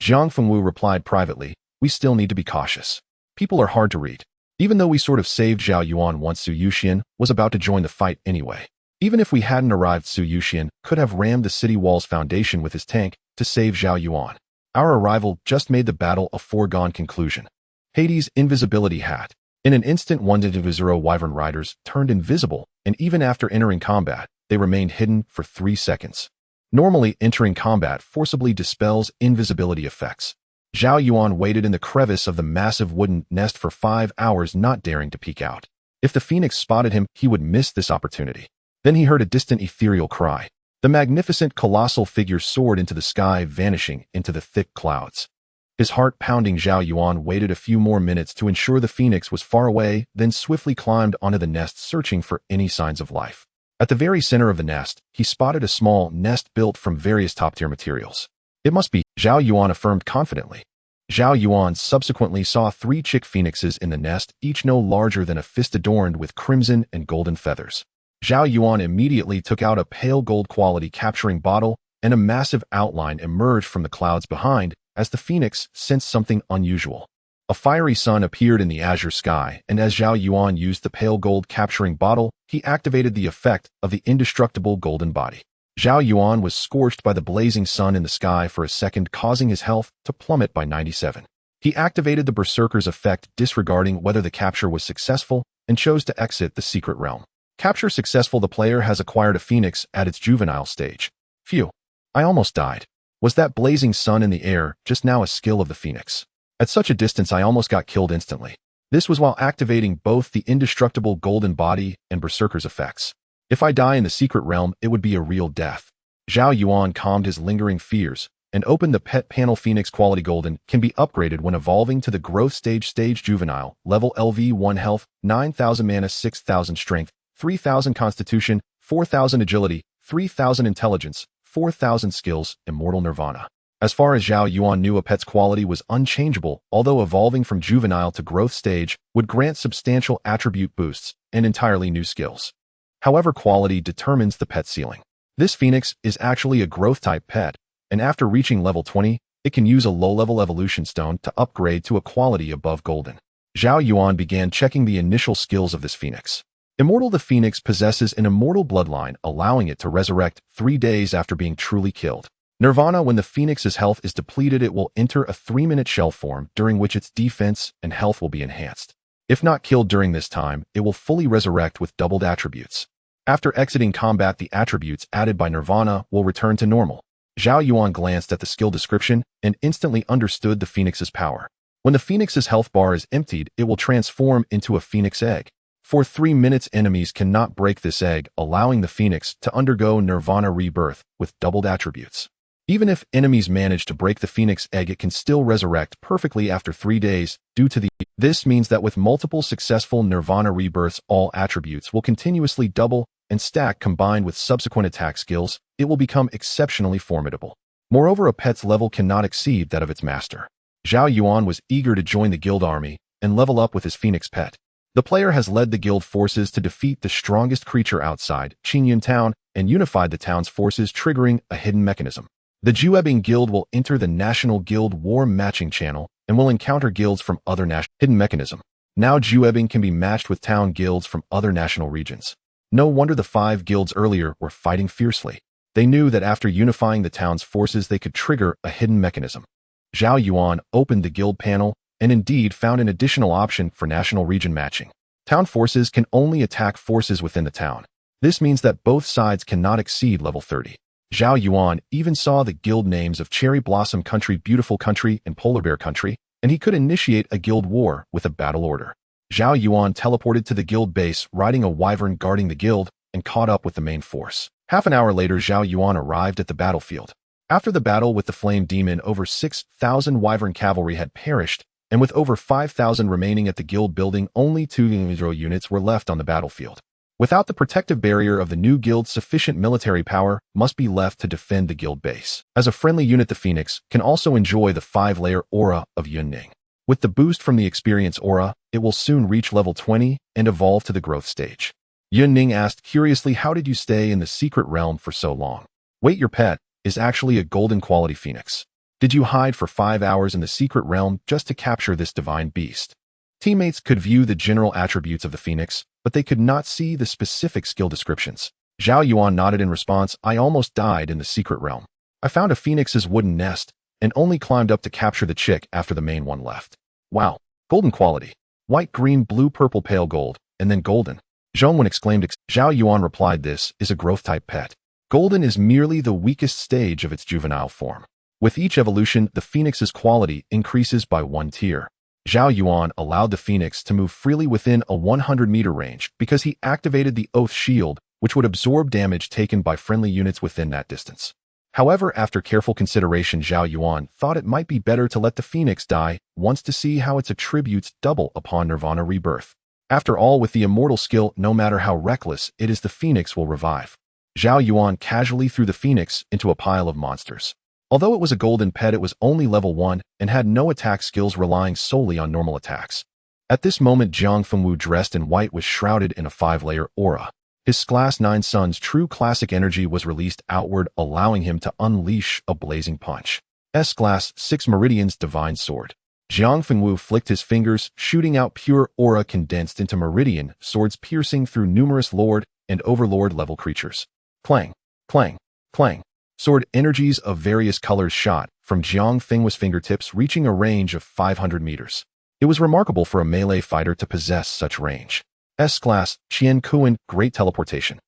Jiang Fengwu replied privately, "We still need to be cautious. People are hard to read. Even though we sort of saved Zhao Yuan once Su Yuxian was about to join the fight anyway. Even if we hadn't arrived, Su Yuxian could have rammed the city wall's foundation with his tank to save Zhao Yuan. Our arrival just made the battle a foregone conclusion." Hades' invisibility hat. In an instant, 1-0 Wyvern Riders turned invisible, and even after entering combat, they remained hidden for 3 seconds. Normally, entering combat forcibly dispels invisibility effects. Zhao Yuan waited in the crevice of the massive wooden nest for 5 hours, not daring to peek out. If the phoenix spotted him, he would miss this opportunity. Then he heard a distant ethereal cry. The magnificent colossal figure soared into the sky, vanishing into the thick clouds. His heart pounding, Zhao Yuan waited a few more minutes to ensure the phoenix was far away, then swiftly climbed onto the nest, searching for any signs of life. At the very center of the nest, he spotted a small nest built from various top-tier materials. "It must be," Zhao Yuan affirmed confidently. Zhao Yuan subsequently saw 3 chick phoenixes in the nest, each no larger than a fist, adorned with crimson and golden feathers. Zhao Yuan immediately took out a pale gold quality capturing bottle, and a massive outline emerged from the clouds behind as the phoenix sensed something unusual. A fiery sun appeared in the azure sky, and as Zhao Yuan used the pale gold capturing bottle, he activated the effect of the indestructible golden body. Zhao Yuan was scorched by the blazing sun in the sky for a second, causing his health to plummet by 97. He activated the Berserker's effect, disregarding whether the capture was successful, and chose to exit the secret realm. Capture successful. The player has acquired a phoenix at its juvenile stage. Phew. I almost died. Was that blazing sun in the air just now a skill of the phoenix? At such a distance I almost got killed instantly. This was while activating both the indestructible golden body and Berserker's effects. If I die in the secret realm, it would be a real death. Zhao Yuan calmed his lingering fears and opened the pet panel. Phoenix quality golden can be upgraded when evolving to the growth stage juvenile, level LV 1 health, 9,000 mana, 6,000 strength, 3,000 constitution, 4,000 agility, 3,000 intelligence, 4,000 skills, immortal nirvana. As far as Zhao Yuan knew, a pet's quality was unchangeable, although evolving from juvenile to growth stage would grant substantial attribute boosts and entirely new skills. However, quality determines the pet ceiling. This phoenix is actually a growth-type pet, and after reaching level 20, it can use a low-level evolution stone to upgrade to a quality above golden. Zhao Yuan began checking the initial skills of this phoenix. Immortal. The phoenix possesses an immortal bloodline, allowing it to resurrect 3 days after being truly killed. Nirvana. When the phoenix's health is depleted, it will enter a 3-minute shell form, during which its defense and health will be enhanced. If not killed during this time, it will fully resurrect with doubled attributes. After exiting combat, the attributes added by Nirvana will return to normal. Zhao Yuan glanced at the skill description and instantly understood the phoenix's power. When the phoenix's health bar is emptied, it will transform into a phoenix egg. For 3 minutes, enemies cannot break this egg, allowing the phoenix to undergo Nirvana rebirth with doubled attributes. Even if enemies manage to break the phoenix egg, it can still resurrect perfectly after 3 days due to the. This means that with multiple successful Nirvana rebirths, all attributes will continuously double and stack. Combined with subsequent attack skills, it will become exceptionally formidable. Moreover, a pet's level cannot exceed that of its master. Zhao Yuan was eager to join the guild army and level up with his phoenix pet. The player has led the guild forces to defeat the strongest creature outside Qingyun town and unified the town's forces, triggering a hidden mechanism. The Juebing Guild will enter the National Guild War matching channel and will encounter guilds from other national. Hidden mechanism. Now Juebing can be matched with town guilds from other national regions. No wonder the 5 guilds earlier were fighting fiercely. They knew that after unifying the town's forces they could trigger a hidden mechanism. Zhao Yuan opened the guild panel and indeed found an additional option for national region matching. Town forces can only attack forces within the town. This means that both sides cannot exceed level 30. Zhao Yuan even saw the guild names of Cherry Blossom Country, Beautiful Country, and Polar Bear Country, and he could initiate a guild war with a battle order. Zhao Yuan teleported to the guild base, riding a wyvern guarding the guild, and caught up with the main force. Half an hour later, Zhao Yuan arrived at the battlefield. After the battle with the Flame Demon, over 6,000 wyvern cavalry had perished, and with over 5,000 remaining at the guild building, only 2 units were left on the battlefield. Without the protective barrier of the new guild, sufficient military power must be left to defend the guild base. As a friendly unit, the Phoenix can also enjoy the 5-layer aura of Yunning. With the boost from the experience aura, it will soon reach level 20 and evolve to the growth stage. Yunning asked curiously, "How did you stay in the secret realm for so long?" "Wait, your pet is actually a golden quality phoenix. Did you hide for 5 hours in the secret realm just to capture this divine beast?" Teammates could view the general attributes of the phoenix, but they could not see the specific skill descriptions. Zhao Yuan nodded in response. "I almost died in the secret realm. I found a phoenix's wooden nest and only climbed up to capture the chick after the main one left." "Wow, golden quality. White, green, blue, purple, pale gold, and then golden." Zhao Yuan exclaimed. Zhao Yuan replied, "This is a growth-type pet. Golden is merely the weakest stage of its juvenile form. With each evolution, the phoenix's quality increases by 1 tier. Zhao Yuan allowed the phoenix to move freely within a 100-meter range because he activated the Oath Shield, which would absorb damage taken by friendly units within that distance. However, after careful consideration, Zhao Yuan thought it might be better to let the phoenix die once to see how its attributes double upon Nirvana rebirth. After all, with the immortal skill, no matter how reckless it is, the phoenix will revive. Zhao Yuan casually threw the phoenix into a pile of monsters. Although it was a golden pet, it was only level 1 and had no attack skills, relying solely on normal attacks. At this moment, Jiang Fengwu, dressed in white, was shrouded in a 5-layer aura. His Class 9 Sun's true classic energy was released outward, allowing him to unleash a blazing punch. S-Class 6 Meridian's Divine Sword. Jiang Fengwu flicked his fingers, shooting out pure aura condensed into Meridian swords, piercing through numerous Lord and Overlord level creatures. Clang, clang, clang. Sword energies of various colors shot from Jiang Fengwu's fingertips, reaching a range of 500 meters. It was remarkable for a melee fighter to possess such range. S-Class Qian Kuan, Great Teleportation.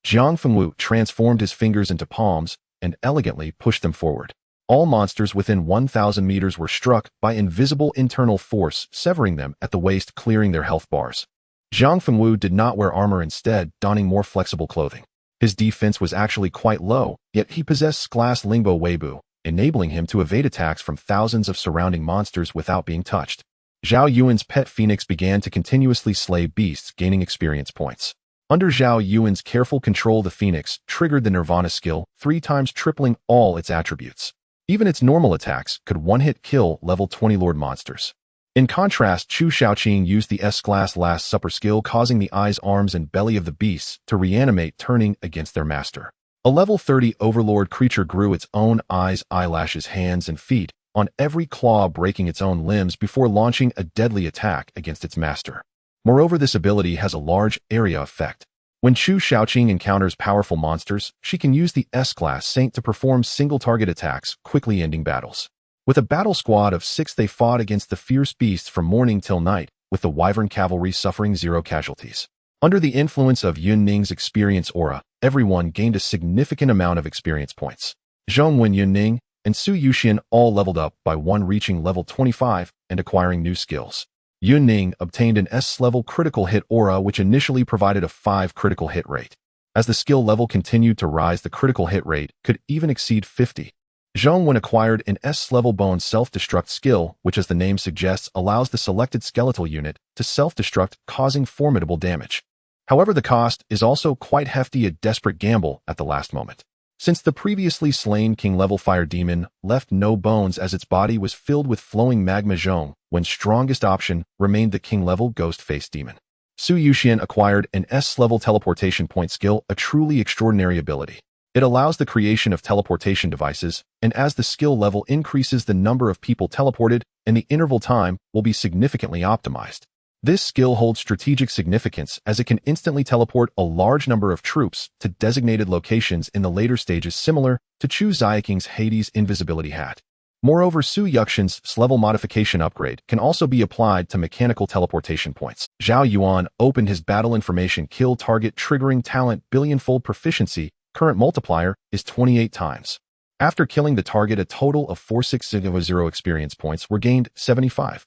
Jiang Fengwu transformed his fingers into palms and elegantly pushed them forward. All monsters within 1,000 meters were struck by invisible internal force, severing them at the waist, clearing their health bars. Jiang Fengwu did not wear armor, instead donning more flexible clothing. His defense was actually quite low, yet he possessed Class Lingbo Weibu, enabling him to evade attacks from thousands of surrounding monsters without being touched. Zhao Yuan's pet phoenix began to continuously slay beasts, gaining experience points. Under Zhao Yuan's careful control, the phoenix triggered the Nirvana skill 3 times, tripling all its attributes. Even its normal attacks could one-hit kill level 20 Lord monsters. In contrast, Chu Shaoqing used the S-Class Last Supper skill, causing the eyes, arms, and belly of the beasts to reanimate, turning against their master. A level 30 Overlord creature grew its own eyes, eyelashes, hands, and feet on every claw, breaking its own limbs before launching a deadly attack against its master. Moreover, this ability has a large area effect. When Chu Shaoqing encounters powerful monsters, she can use the S-Class Saint to perform single-target attacks, quickly ending battles. With a battle squad of 6, they fought against the fierce beasts from morning till night, with the Wyvern cavalry suffering 0 casualties. Under the influence of Yun Ning's experience aura, everyone gained a significant amount of experience points. Zhongwen, Yun Ning, and Su Yuxian all leveled up by 1, reaching level 25 and acquiring new skills. Yun Ning obtained an S-level critical hit aura, which initially provided a 5 critical hit rate. As the skill level continued to rise, the critical hit rate could even exceed 50. Zhongwen acquired an S-level bone self-destruct skill, which, as the name suggests, allows the selected skeletal unit to self-destruct, causing formidable damage. However, the cost is also quite hefty, a desperate gamble at the last moment. Since the previously slain king-level fire demon left no bones as its body was filled with flowing magma, Zhongwen's strongest option remained the king-level ghost-face demon. Su Yuxian acquired an S-level teleportation point skill, a truly extraordinary ability. It allows the creation of teleportation devices, and as the skill level increases, the number of people teleported and the interval time will be significantly optimized. This skill holds strategic significance as it can instantly teleport a large number of troops to designated locations in the later stages, similar to Chu Xiaoking's Hades invisibility hat. Moreover, Su Yuxian's level modification upgrade can also be applied to mechanical teleportation points. Zhao Yuan opened his battle information kill target triggering talent billionfold proficiency. Current multiplier is 28 times. After killing the target, a total of 4600 experience points were gained, 75.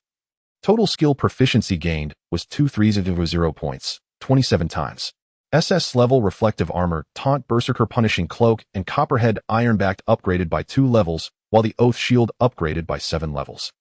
Total skill proficiency gained was 2300 points, 27 times. SS level reflective armor, taunt berserker punishing cloak, and copperhead ironbacked upgraded by 2 levels, while the oath shield upgraded by 7 levels.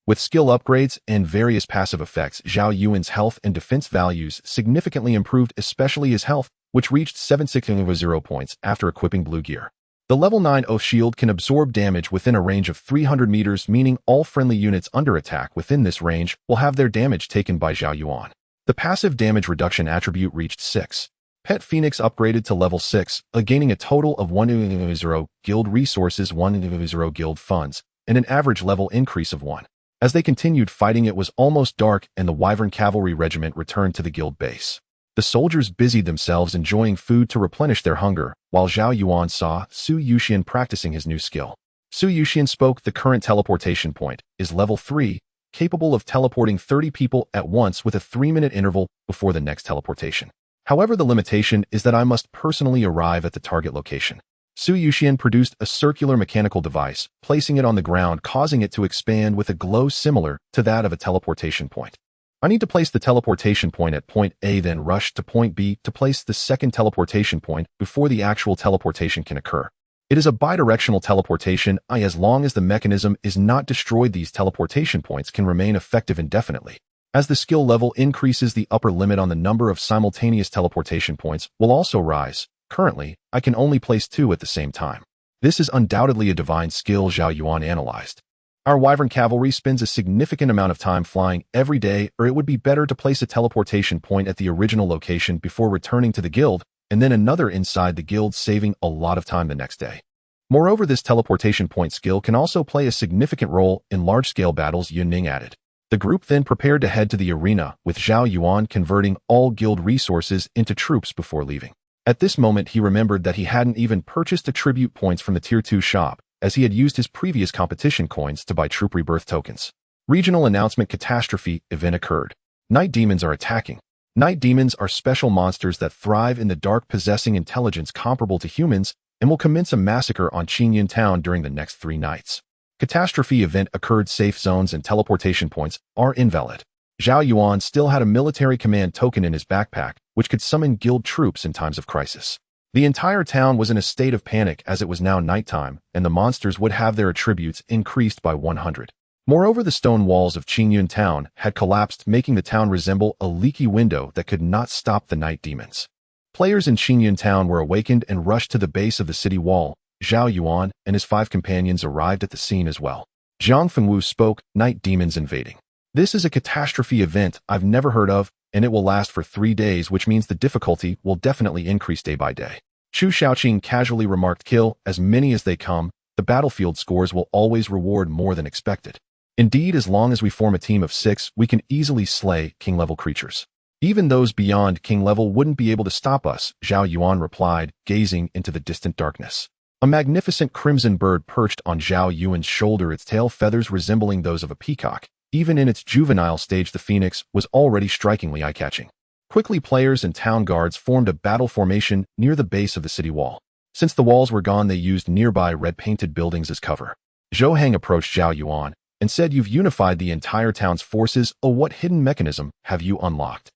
With skill upgrades and various passive effects, Zhao Yuan's health and defense values significantly improved, especially his health, which reached 7600 points after equipping blue gear. The level 9 oath shield can absorb damage within a range of 300 meters, meaning all friendly units under attack within this range will have their damage taken by Zhao Yuan. The passive damage reduction attribute reached 6. Pet Phoenix upgraded to level 6, gaining a total of 100 guild resources, 100 guild funds, and an average level increase of 1. As they continued fighting, it was almost dark and the Wyvern Cavalry Regiment returned to the guild base. The soldiers busied themselves enjoying food to replenish their hunger, while Zhao Yuan saw Su Yuxian practicing his new skill. Su Yuxian spoke. The current teleportation point is level 3, capable of teleporting 30 people at once with a 3-minute interval before the next teleportation. However, the limitation is that I must personally arrive at the target location. Su Yuxian produced a circular mechanical device, placing it on the ground, causing it to expand with a glow similar to that of a teleportation point. I need to place the teleportation point at point A, then rush to point B to place the second teleportation point before the actual teleportation can occur. It is a bidirectional teleportation. As long as the mechanism is not destroyed, these teleportation points can remain effective indefinitely. As the skill level increases, the upper limit on the number of simultaneous teleportation points will also rise. Currently, I can only place 2 at the same time. This is undoubtedly a divine skill, Zhao Yuan analyzed. Our Wyvern Cavalry spends a significant amount of time flying every day, or it would be better to place a teleportation point at the original location before returning to the guild, and then another inside the guild, saving a lot of time the next day. Moreover, this teleportation point skill can also play a significant role in large-scale battles, Yun Ning added. The group then prepared to head to the arena, with Zhao Yuan converting all guild resources into troops before leaving. At this moment, he remembered that he hadn't even purchased attribute points from the Tier 2 shop, as he had used his previous competition coins to buy troop rebirth tokens. Regional announcement: catastrophe event occurred. Night demons are attacking. Night demons are special monsters that thrive in the dark, possessing intelligence comparable to humans, and will commence a massacre on Qingyun Town during the next 3 nights. Catastrophe event occurred. Safe zones and teleportation points are invalid. Zhao Yuan still had a military command token in his backpack, which could summon guild troops in times of crisis. The entire town was in a state of panic as it was now nighttime, and the monsters would have their attributes increased by 100. Moreover, the stone walls of Qingyun Town had collapsed, making the town resemble a leaky window that could not stop the night demons. Players in Qingyun Town were awakened and rushed to the base of the city wall. Zhao Yuan and his 5 companions arrived at the scene as well. Zhang Fengwu spoke. Night demons invading. This is a catastrophe event I've never heard of, and it will last for 3 days, which means the difficulty will definitely increase day by day. Chu Shaoqing casually remarked. Kill as many as they come. The battlefield scores will always reward more than expected. Indeed, as long as we form a team of 6, we can easily slay king-level creatures. Even those beyond king level wouldn't be able to stop us, Zhao Yuan replied, gazing into the distant darkness. A magnificent crimson bird perched on Zhao Yuan's shoulder, its tail feathers resembling those of a peacock. Even in its juvenile stage, the phoenix was already strikingly eye-catching. Quickly, players and town guards formed a battle formation near the base of the city wall. Since the walls were gone, they used nearby red-painted buildings as cover. Zhou Hang approached Zhao Yuan and said, "You've unified the entire town's forces. Oh, what hidden mechanism have you unlocked?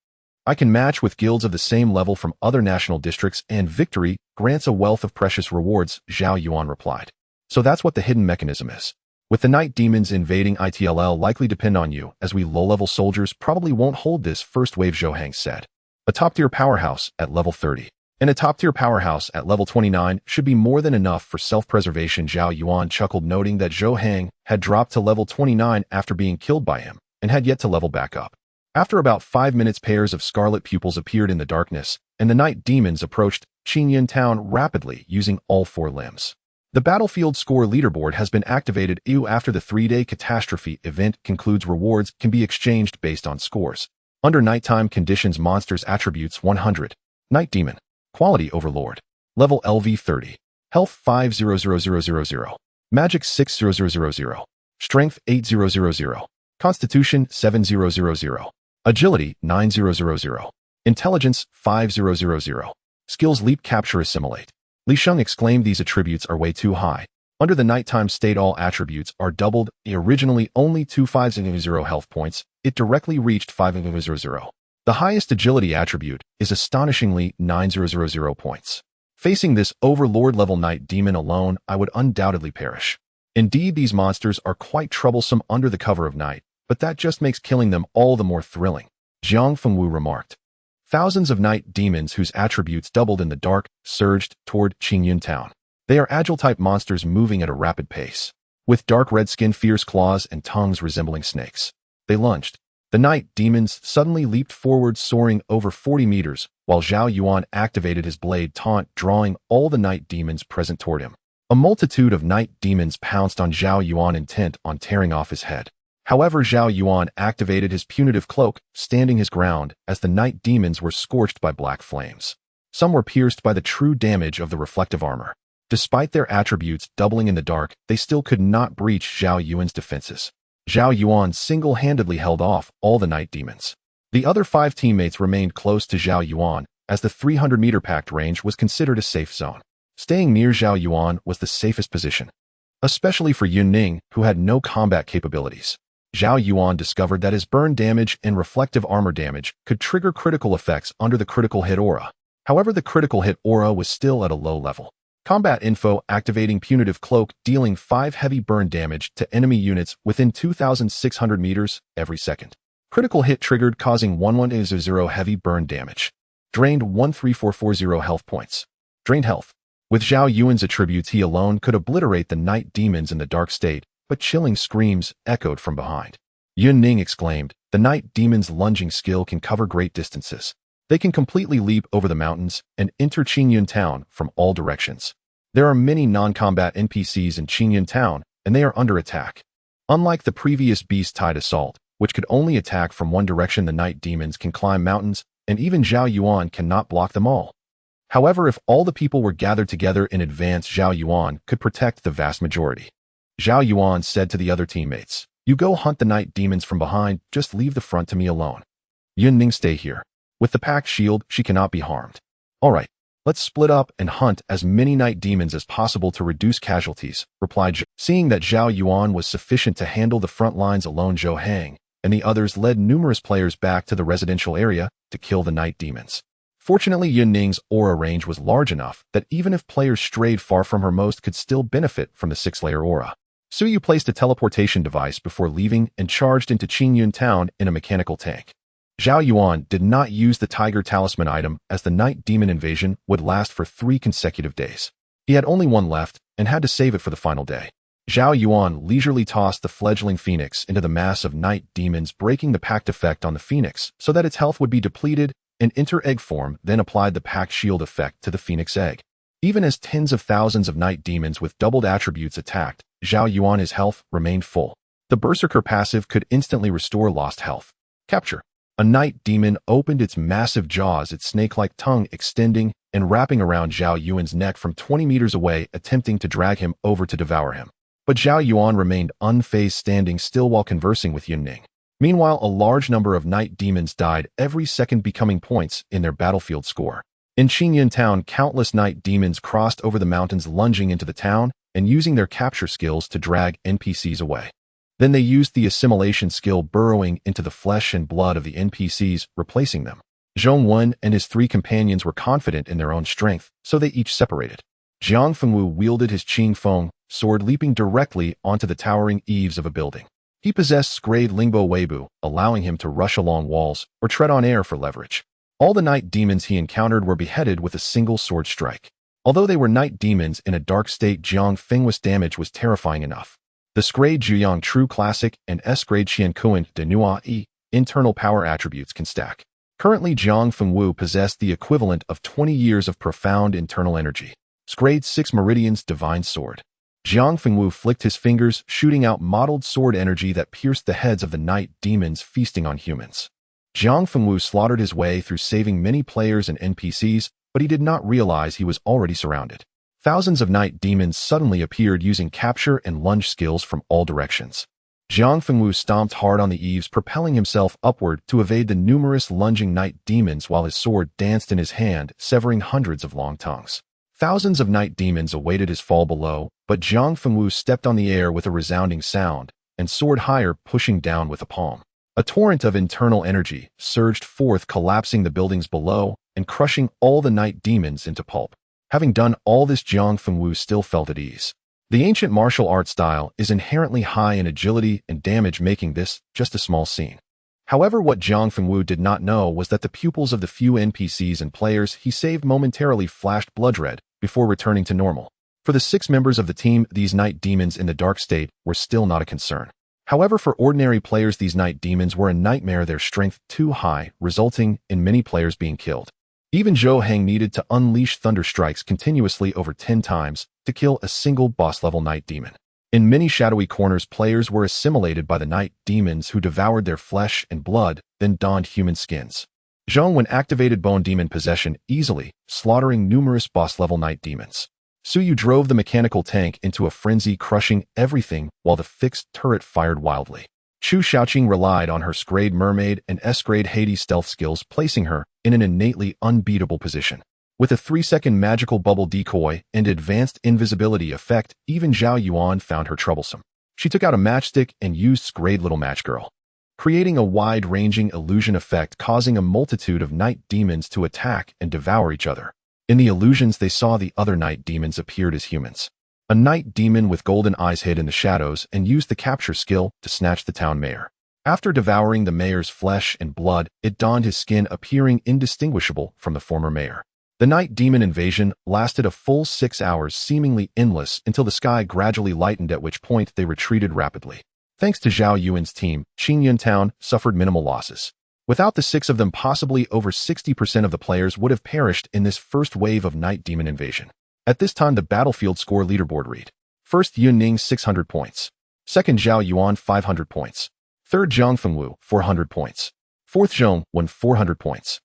I can match with guilds of the same level from other national districts, and victory grants a wealth of precious rewards," Zhao Yuan replied. "So that's what the hidden mechanism is. With the night demons invading, it'll likely depend on you, as we low-level soldiers probably won't hold this first wave," Zhou Hang said. "A top-tier powerhouse at level 30 and a top-tier powerhouse at level 29 should be more than enough for self-preservation," Zhao Yuan chuckled, noting that Zhou Hang had dropped to level 29 after being killed by him and had yet to level back up. After about 5 minutes, pairs of scarlet pupils appeared in the darkness, and the night demons approached Qingyun Town rapidly, using all 4 limbs. The battlefield score leaderboard has been activated. After the 3-day catastrophe event concludes, rewards can be exchanged based on scores. Under nighttime conditions monsters attributes 100. Night Demon. Quality Overlord. Level LV 30. Health 5,000,000. Magic 6,000,000. Strength 8,000. Constitution 7,000. Agility 9,000. Intelligence 5,000. Skills Leap, Capture, Assimilate. Li Sheng exclaimed, these attributes are way too high. Under the nighttime state all attributes are doubled. Originally only 2,500 health points, it directly reached 5,000. The highest agility attribute is astonishingly 9,000 points. Facing this overlord level night demon alone, I would undoubtedly perish. Indeed, these monsters are quite troublesome under the cover of night, but that just makes killing them all the more thrilling, Jiang Fengwu remarked. Thousands of night demons whose attributes doubled in the dark surged toward Qingyun Town. They are agile-type monsters moving at a rapid pace, with dark red skin, fierce claws, and tongues resembling snakes. They lunged. The night demons suddenly leaped forward, soaring over 40 meters, while Zhao Yuan activated his blade taunt, drawing all the night demons present toward him. A multitude of night demons pounced on Zhao Yuan, intent on tearing off his head. However, Zhao Yuan activated his punitive cloak, standing his ground as the night demons were scorched by black flames. Some were pierced by the true damage of the reflective armor. Despite their attributes doubling in the dark, they still could not breach Zhao Yuan's defenses. Zhao Yuan single-handedly held off all the night demons. The other 5 teammates remained close to Zhao Yuan, as the 300-meter pact range was considered a safe zone. Staying near Zhao Yuan was the safest position, especially for Yun Ning, who had no combat capabilities. Zhao Yuan discovered that his burn damage and reflective armor damage could trigger critical effects under the critical hit aura. However, the critical hit aura was still at a low level. Combat info activating punitive cloak, dealing 5 heavy burn damage to enemy units within 2,600 meters every second. Critical hit triggered, causing 1,100 heavy burn damage. Drained 1,3440 health points. Drained health. With Zhao Yuan's attributes, he alone could obliterate the night demons in the dark state, but chilling screams echoed from behind. Yun Ning exclaimed, the night demon's lunging skill can cover great distances. They can completely leap over the mountains and enter Qingyun Town from all directions. There are many non-combat NPCs in Qingyun Town, and they are under attack. Unlike the previous beast-tide assault, which could only attack from one direction, the night demons can climb mountains, and even Zhao Yuan cannot block them all. However, if all the people were gathered together in advance, Zhao Yuan could protect the vast majority. Zhao Yuan said to the other teammates, you go hunt the night demons from behind, just leave the front to me alone. Yun Ning, stay here. With the pact shield, she cannot be harmed. Alright, let's split up and hunt as many night demons as possible to reduce casualties, replied Zhao. Seeing that Zhao Yuan was sufficient to handle the front lines alone, Zhou Hang and the others led numerous players back to the residential area to kill the night demons. Fortunately, Yun Ning's aura range was large enough that even if players strayed far from her, most could still benefit from the 6-layer aura. Suyu placed a teleportation device before leaving and charged into Qingyun Town in a mechanical tank. Zhao Yuan did not use the Tiger Talisman item, as the night demon invasion would last for 3 consecutive days. He had only one left and had to save it for the final day. Zhao Yuan leisurely tossed the fledgling phoenix into the mass of night demons, breaking the pact effect on the phoenix so that its health would be depleted and enter egg form, then applied the pact shield effect to the phoenix egg. Even as tens of thousands of night demons with doubled attributes attacked, Zhao Yuan's health remained full. The Berserker passive could instantly restore lost health. Capture. A night demon opened its massive jaws, its snake-like tongue extending and wrapping around Zhao Yuan's neck from 20 meters away, attempting to drag him over to devour him. But Zhao Yuan remained unfazed, standing still while conversing with Yun Ning. Meanwhile, a large number of night demons died every second, becoming points in their battlefield score. In Qingyun Town, countless night demons crossed over the mountains, lunging into the town and using their capture skills to drag NPCs away. Then they used the assimilation skill, burrowing into the flesh and blood of the NPCs, replacing them. Zhong Wen and his 3 companions were confident in their own strength, so they each separated. Jiang Fengwu wielded his Qing Feng sword, leaping directly onto the towering eaves of a building. He possessed Scrade Lingbo Weibu, allowing him to rush along walls or tread on air for leverage. All the night demons he encountered were beheaded with a single sword strike. Although they were night demons in a dark state, Jiang Fengwu's damage was terrifying enough. The Scrade Zhuyang True Classic and S-Grade Qiankuan de Nua E internal power attributes can stack. Currently, Jiang Fengwu possessed the equivalent of 20 years of profound internal energy. Scrade 6 Meridian's Divine Sword. Jiang Fengwu flicked his fingers, shooting out mottled sword energy that pierced the heads of the night demons feasting on humans. Jiang Fengwu slaughtered his way through, saving many players and NPCs, but he did not realize he was already surrounded. Thousands of night demons suddenly appeared using capture and lunge skills from all directions. Jiang Fengwu stomped hard on the eaves, propelling himself upward to evade the numerous lunging night demons while his sword danced in his hand, severing hundreds of long tongues. Thousands of night demons awaited his fall below, but Jiang Fengwu stepped on the air with a resounding sound and soared higher, pushing down with a palm. A torrent of internal energy surged forth, collapsing the buildings below and crushing all the night demons into pulp. Having done all this, Jiang Fengwu still felt at ease. The ancient martial art style is inherently high in agility and damage, making this just a small scene. However, what Jiang Fengwu did not know was that the pupils of the few NPCs and players he saved momentarily flashed blood red before returning to normal. For the 6 members of the team, these night demons in the dark state were still not a concern. However, for ordinary players, these night demons were a nightmare, their strength too high, resulting in many players being killed. Even Zhou Heng needed to unleash thunder strikes continuously over 10 times to kill a single boss-level night demon. In many shadowy corners, players were assimilated by the night demons who devoured their flesh and blood, then donned human skins. Zhong Yuan activated Bone Demon Possession easily, slaughtering numerous boss-level night demons. Suyu drove the mechanical tank into a frenzy, crushing everything while the fixed turret fired wildly. Chu Xiaoqing relied on her S-grade Mermaid and S-grade Hades stealth skills, placing her in an innately unbeatable position. With a 3-second magical bubble decoy and advanced invisibility effect, even Zhao Yuan found her troublesome. She took out a matchstick and used S-grade Little Match Girl, creating a wide-ranging illusion effect, causing a multitude of night demons to attack and devour each other. In the illusions, they saw the other night demons appeared as humans. A night demon with golden eyes hid in the shadows and used the capture skill to snatch the town mayor. After devouring the mayor's flesh and blood, it donned his skin, appearing indistinguishable from the former mayor. The night demon invasion lasted a full 6 hours, seemingly endless, until the sky gradually lightened, at which point they retreated rapidly. Thanks to Zhao Yuan's team, Qingyun Town suffered minimal losses. Without the 6 of them, possibly over 60% of the players would have perished in this first wave of night demon invasion. At this time, the battlefield score leaderboard read: first, Yun Ning 600 points. Second, Zhao Yuan 500 points. Third, Jiang Fengwu 400 points. Fourth, Zhong Yuan 400 points.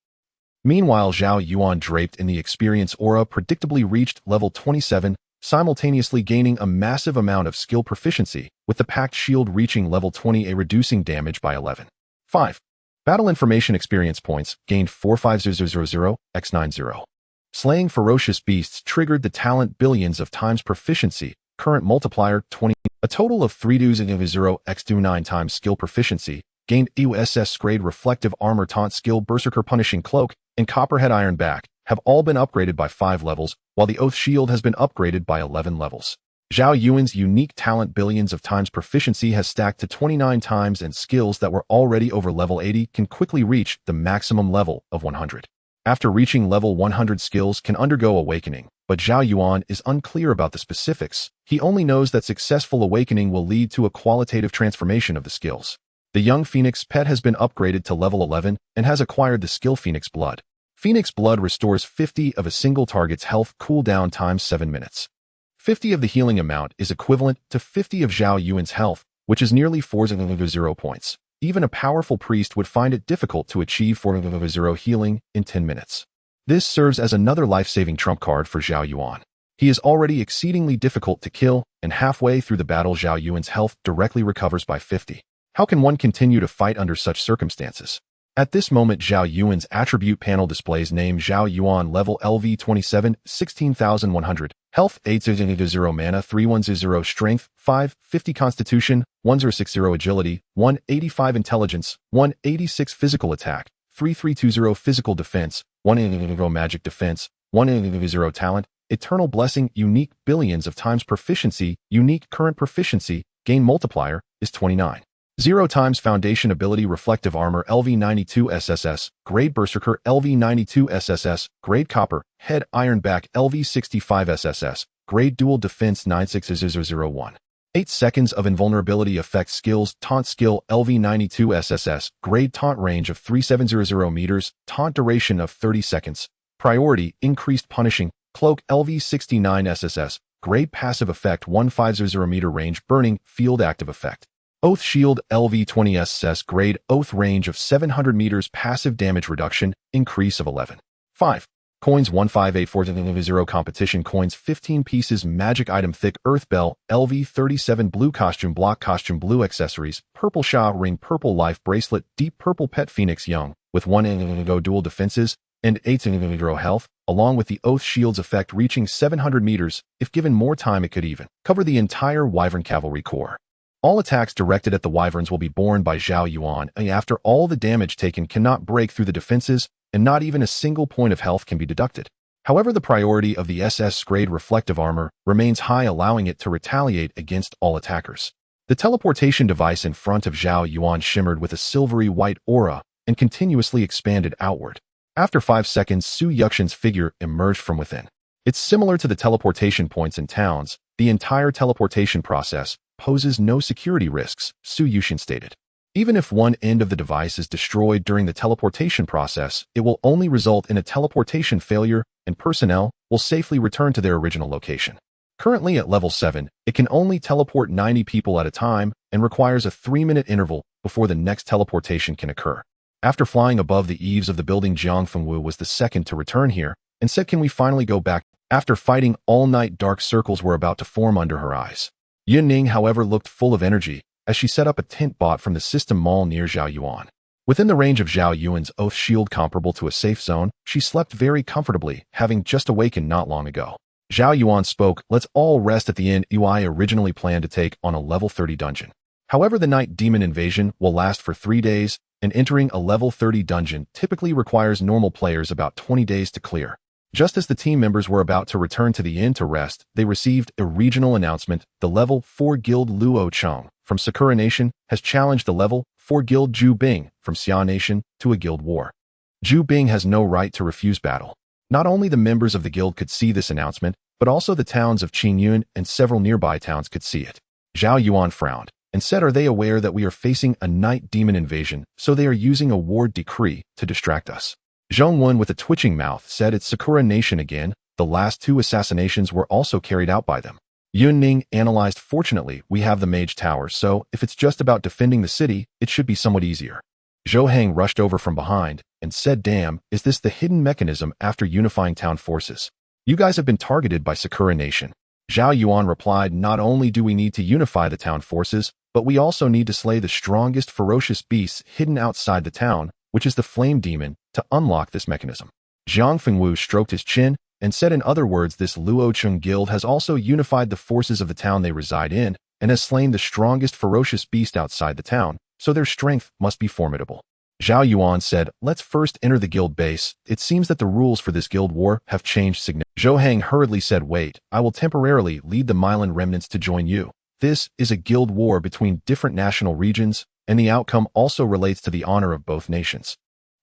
Meanwhile, Zhao Yuan, draped in the experience aura, predictably reached level 27, simultaneously gaining a massive amount of skill proficiency, with the packed shield reaching level 20, reducing damage by 11. 5. Battle Information Experience Points gained 45000 x90. Slaying ferocious beasts triggered the talent billions of times proficiency, current multiplier 20. A total of 320 x29 times skill proficiency gained. EUSS grade reflective armor, taunt skill, berserker punishing cloak, and copperhead iron back have all been upgraded by 5 levels, while the oath shield has been upgraded by 11 levels. Zhao Yuan's unique talent billions of times proficiency has stacked to 29 times, and skills that were already over level 80 can quickly reach the maximum level of 100. After reaching level 100, skills can undergo awakening, but Zhao Yuan is unclear about the specifics. He only knows that successful awakening will lead to a qualitative transformation of the skills. The young Phoenix pet has been upgraded to level 11 and has acquired the skill Phoenix Blood. Phoenix Blood restores 50 of a single target's health cooldown times 7 minutes. 50 of the healing amount is equivalent to 50 of Zhao Yuan's health, which is nearly 400 points. Even a powerful priest would find it difficult to achieve 400 healing in 10 minutes. This serves as another life-saving trump card for Zhao Yuan. He is already exceedingly difficult to kill, and halfway through the battle, Zhao Yuan's health directly recovers by 50. How can one continue to fight under such circumstances? At this moment, Zhao Yuan's attribute panel displays name Zhao Yuan, level LV27, 16,100, health 800, mana 310, strength 550, constitution 1060, agility 185, intelligence 186, physical attack 3320, physical defense 180, magic defense 180, talent eternal blessing, unique billions of times proficiency, unique current proficiency gain multiplier is 29. 0 times foundation ability, reflective armor LV92 SSS, grade berserker LV92 SSS, grade copper, head iron back LV65 SSS, grade dual defense 96001. 8 seconds of invulnerability effect skills, taunt skill LV92 SSS, grade taunt range of 3700 meters, taunt duration of 30 seconds, priority increased punishing, cloak LV69 SSS, grade passive effect 1500 meter range, burning field active effect. Oath Shield LV20 SS grade Oath range of 700 meters passive damage reduction, increase of 11. 5. Coins 15840 competition coins 15 pieces magic item thick earth bell LV37 blue costume block costume blue accessories purple Sha ring purple life bracelet deep purple pet phoenix young with 1 dual defenses and 8 health along with the Oath Shield's effect reaching 700 meters. If given more time it could even cover the entire Wyvern Cavalry Corps. All attacks directed at the Wyverns will be borne by Zhao Yuan, and after all the damage taken cannot break through the defenses, and not even a single point of health can be deducted. However, the priority of the SS-grade reflective armor remains high, allowing it to retaliate against all attackers. The teleportation device in front of Zhao Yuan shimmered with a silvery white aura and continuously expanded outward. After 5 seconds, Su Yuxian's figure emerged from within. It's similar to the teleportation points in towns. The entire teleportation process poses no security risks, Su Yuxian stated. Even if one end of the device is destroyed during the teleportation process, it will only result in a teleportation failure and personnel will safely return to their original location. Currently at level 7, it can only teleport 90 people at a time and requires a 3-minute interval before the next teleportation can occur. After flying above the eaves of the building, Jiang Fengwu was the second to return here and said, "Can we finally go back?" After fighting all night, dark circles were about to form under her eyes. Yun Ning, however, looked full of energy as she set up a tent bought from the system mall near Zhao Yuan. Within the range of Zhao Yuan's Oath Shield comparable to a safe zone, she slept very comfortably, having just awakened not long ago. Zhao Yuan spoke, "Let's all rest at the inn I originally planned to take on a level 30 dungeon. However, the night demon invasion will last for 3 days, and entering a level 30 dungeon typically requires normal players about 20 days to clear." Just as the team members were about to return to the inn to rest, they received a regional announcement. The level 4 guild Luo Cheng from Sakura Nation has challenged the level 4 guild Zhu Bing from Xia Nation to a guild war. Zhu Bing has no right to refuse battle. Not only the members of the guild could see this announcement, but also the towns of Qingyun and several nearby towns could see it. Zhao Yuan frowned and said, "Are they aware that we are facing a night demon invasion, so they are using a ward decree to distract us?" Zhong Wen, with a twitching mouth, said, "It's Sakura Nation again. The last 2 assassinations were also carried out by them." Yun Ning analyzed, "Fortunately, we have the Mage Tower, so if it's just about defending the city, it should be somewhat easier." Zhou Hang rushed over from behind and said, "Damn, is this the hidden mechanism after unifying town forces? You guys have been targeted by Sakura Nation." Zhao Yuan replied, "Not only do we need to unify the town forces, but we also need to slay the strongest ferocious beasts hidden outside the town, which is the Flame Demon, to unlock this mechanism." Jiang Fengwu stroked his chin and said, "In other words, this Luo Cheng guild has also unified the forces of the town they reside in and has slain the strongest ferocious beast outside the town, so their strength must be formidable." Zhao Yuan said, "Let's first enter the guild base. It seems that the rules for this guild war have changed significantly." Zhou Hang hurriedly said, "Wait, I will temporarily lead the Milan remnants to join you. This is a guild war between different national regions, and the outcome also relates to the honor of both nations."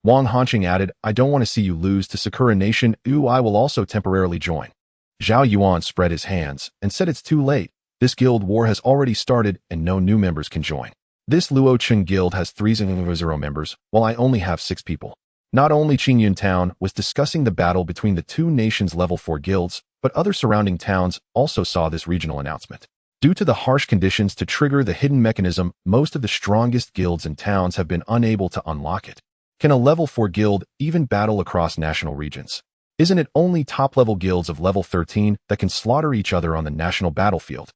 Wang Hanqing added, "I don't want to see you lose to Sakura Nation. I will also temporarily join." Zhao Yuan spread his hands and said, "It's too late. This guild war has already started and no new members can join. This Luo Cheng guild has 300 members, while I only have 6 people." Not only Qingyun town was discussing the battle between the 2 nations' level 4 guilds, but other surrounding towns also saw this regional announcement. Due to the harsh conditions to trigger the hidden mechanism, most of the strongest guilds and towns have been unable to unlock it. Can a level 4 guild even battle across national regions? Isn't it only top-level guilds of level 13 that can slaughter each other on the national battlefield?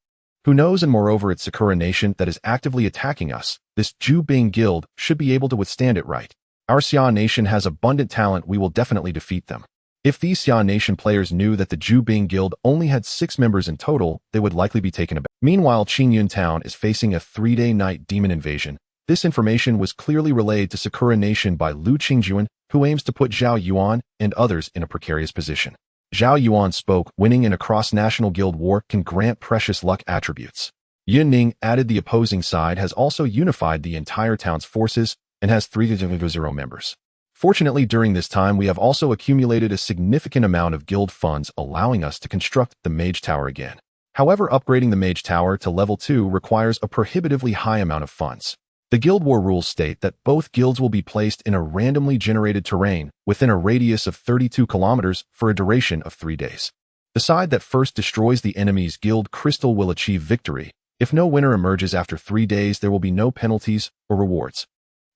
Who knows? And moreover, it's Sakura Nation that is actively attacking us. This Zhu Bing guild should be able to withstand it, right? Our Xia Nation has abundant talent. We will definitely defeat them. If these Xia Nation players knew that the Zhu Bing guild only had 6 members in total, they would likely be taken aback. Meanwhile, Qingyun town is facing a 3-day night demon invasion. This information was clearly relayed to Sakura Nation by Lu Qingjuan, who aims to put Zhao Yuan and others in a precarious position. Zhao Yuan spoke, "Winning in a cross-national guild war can grant precious luck attributes." Yun Ning added, "The opposing side has also unified the entire town's forces and has 300 members. Fortunately, during this time, we have also accumulated a significant amount of guild funds, allowing us to construct the Mage Tower again. However, upgrading the Mage Tower to level 2 requires a prohibitively high amount of funds. The Guild War rules state that both guilds will be placed in a randomly generated terrain within a radius of 32 kilometers for a duration of 3 days. The side that first destroys the enemy's guild crystal will achieve victory, If no winner emerges after 3 days, there will be no penalties or rewards.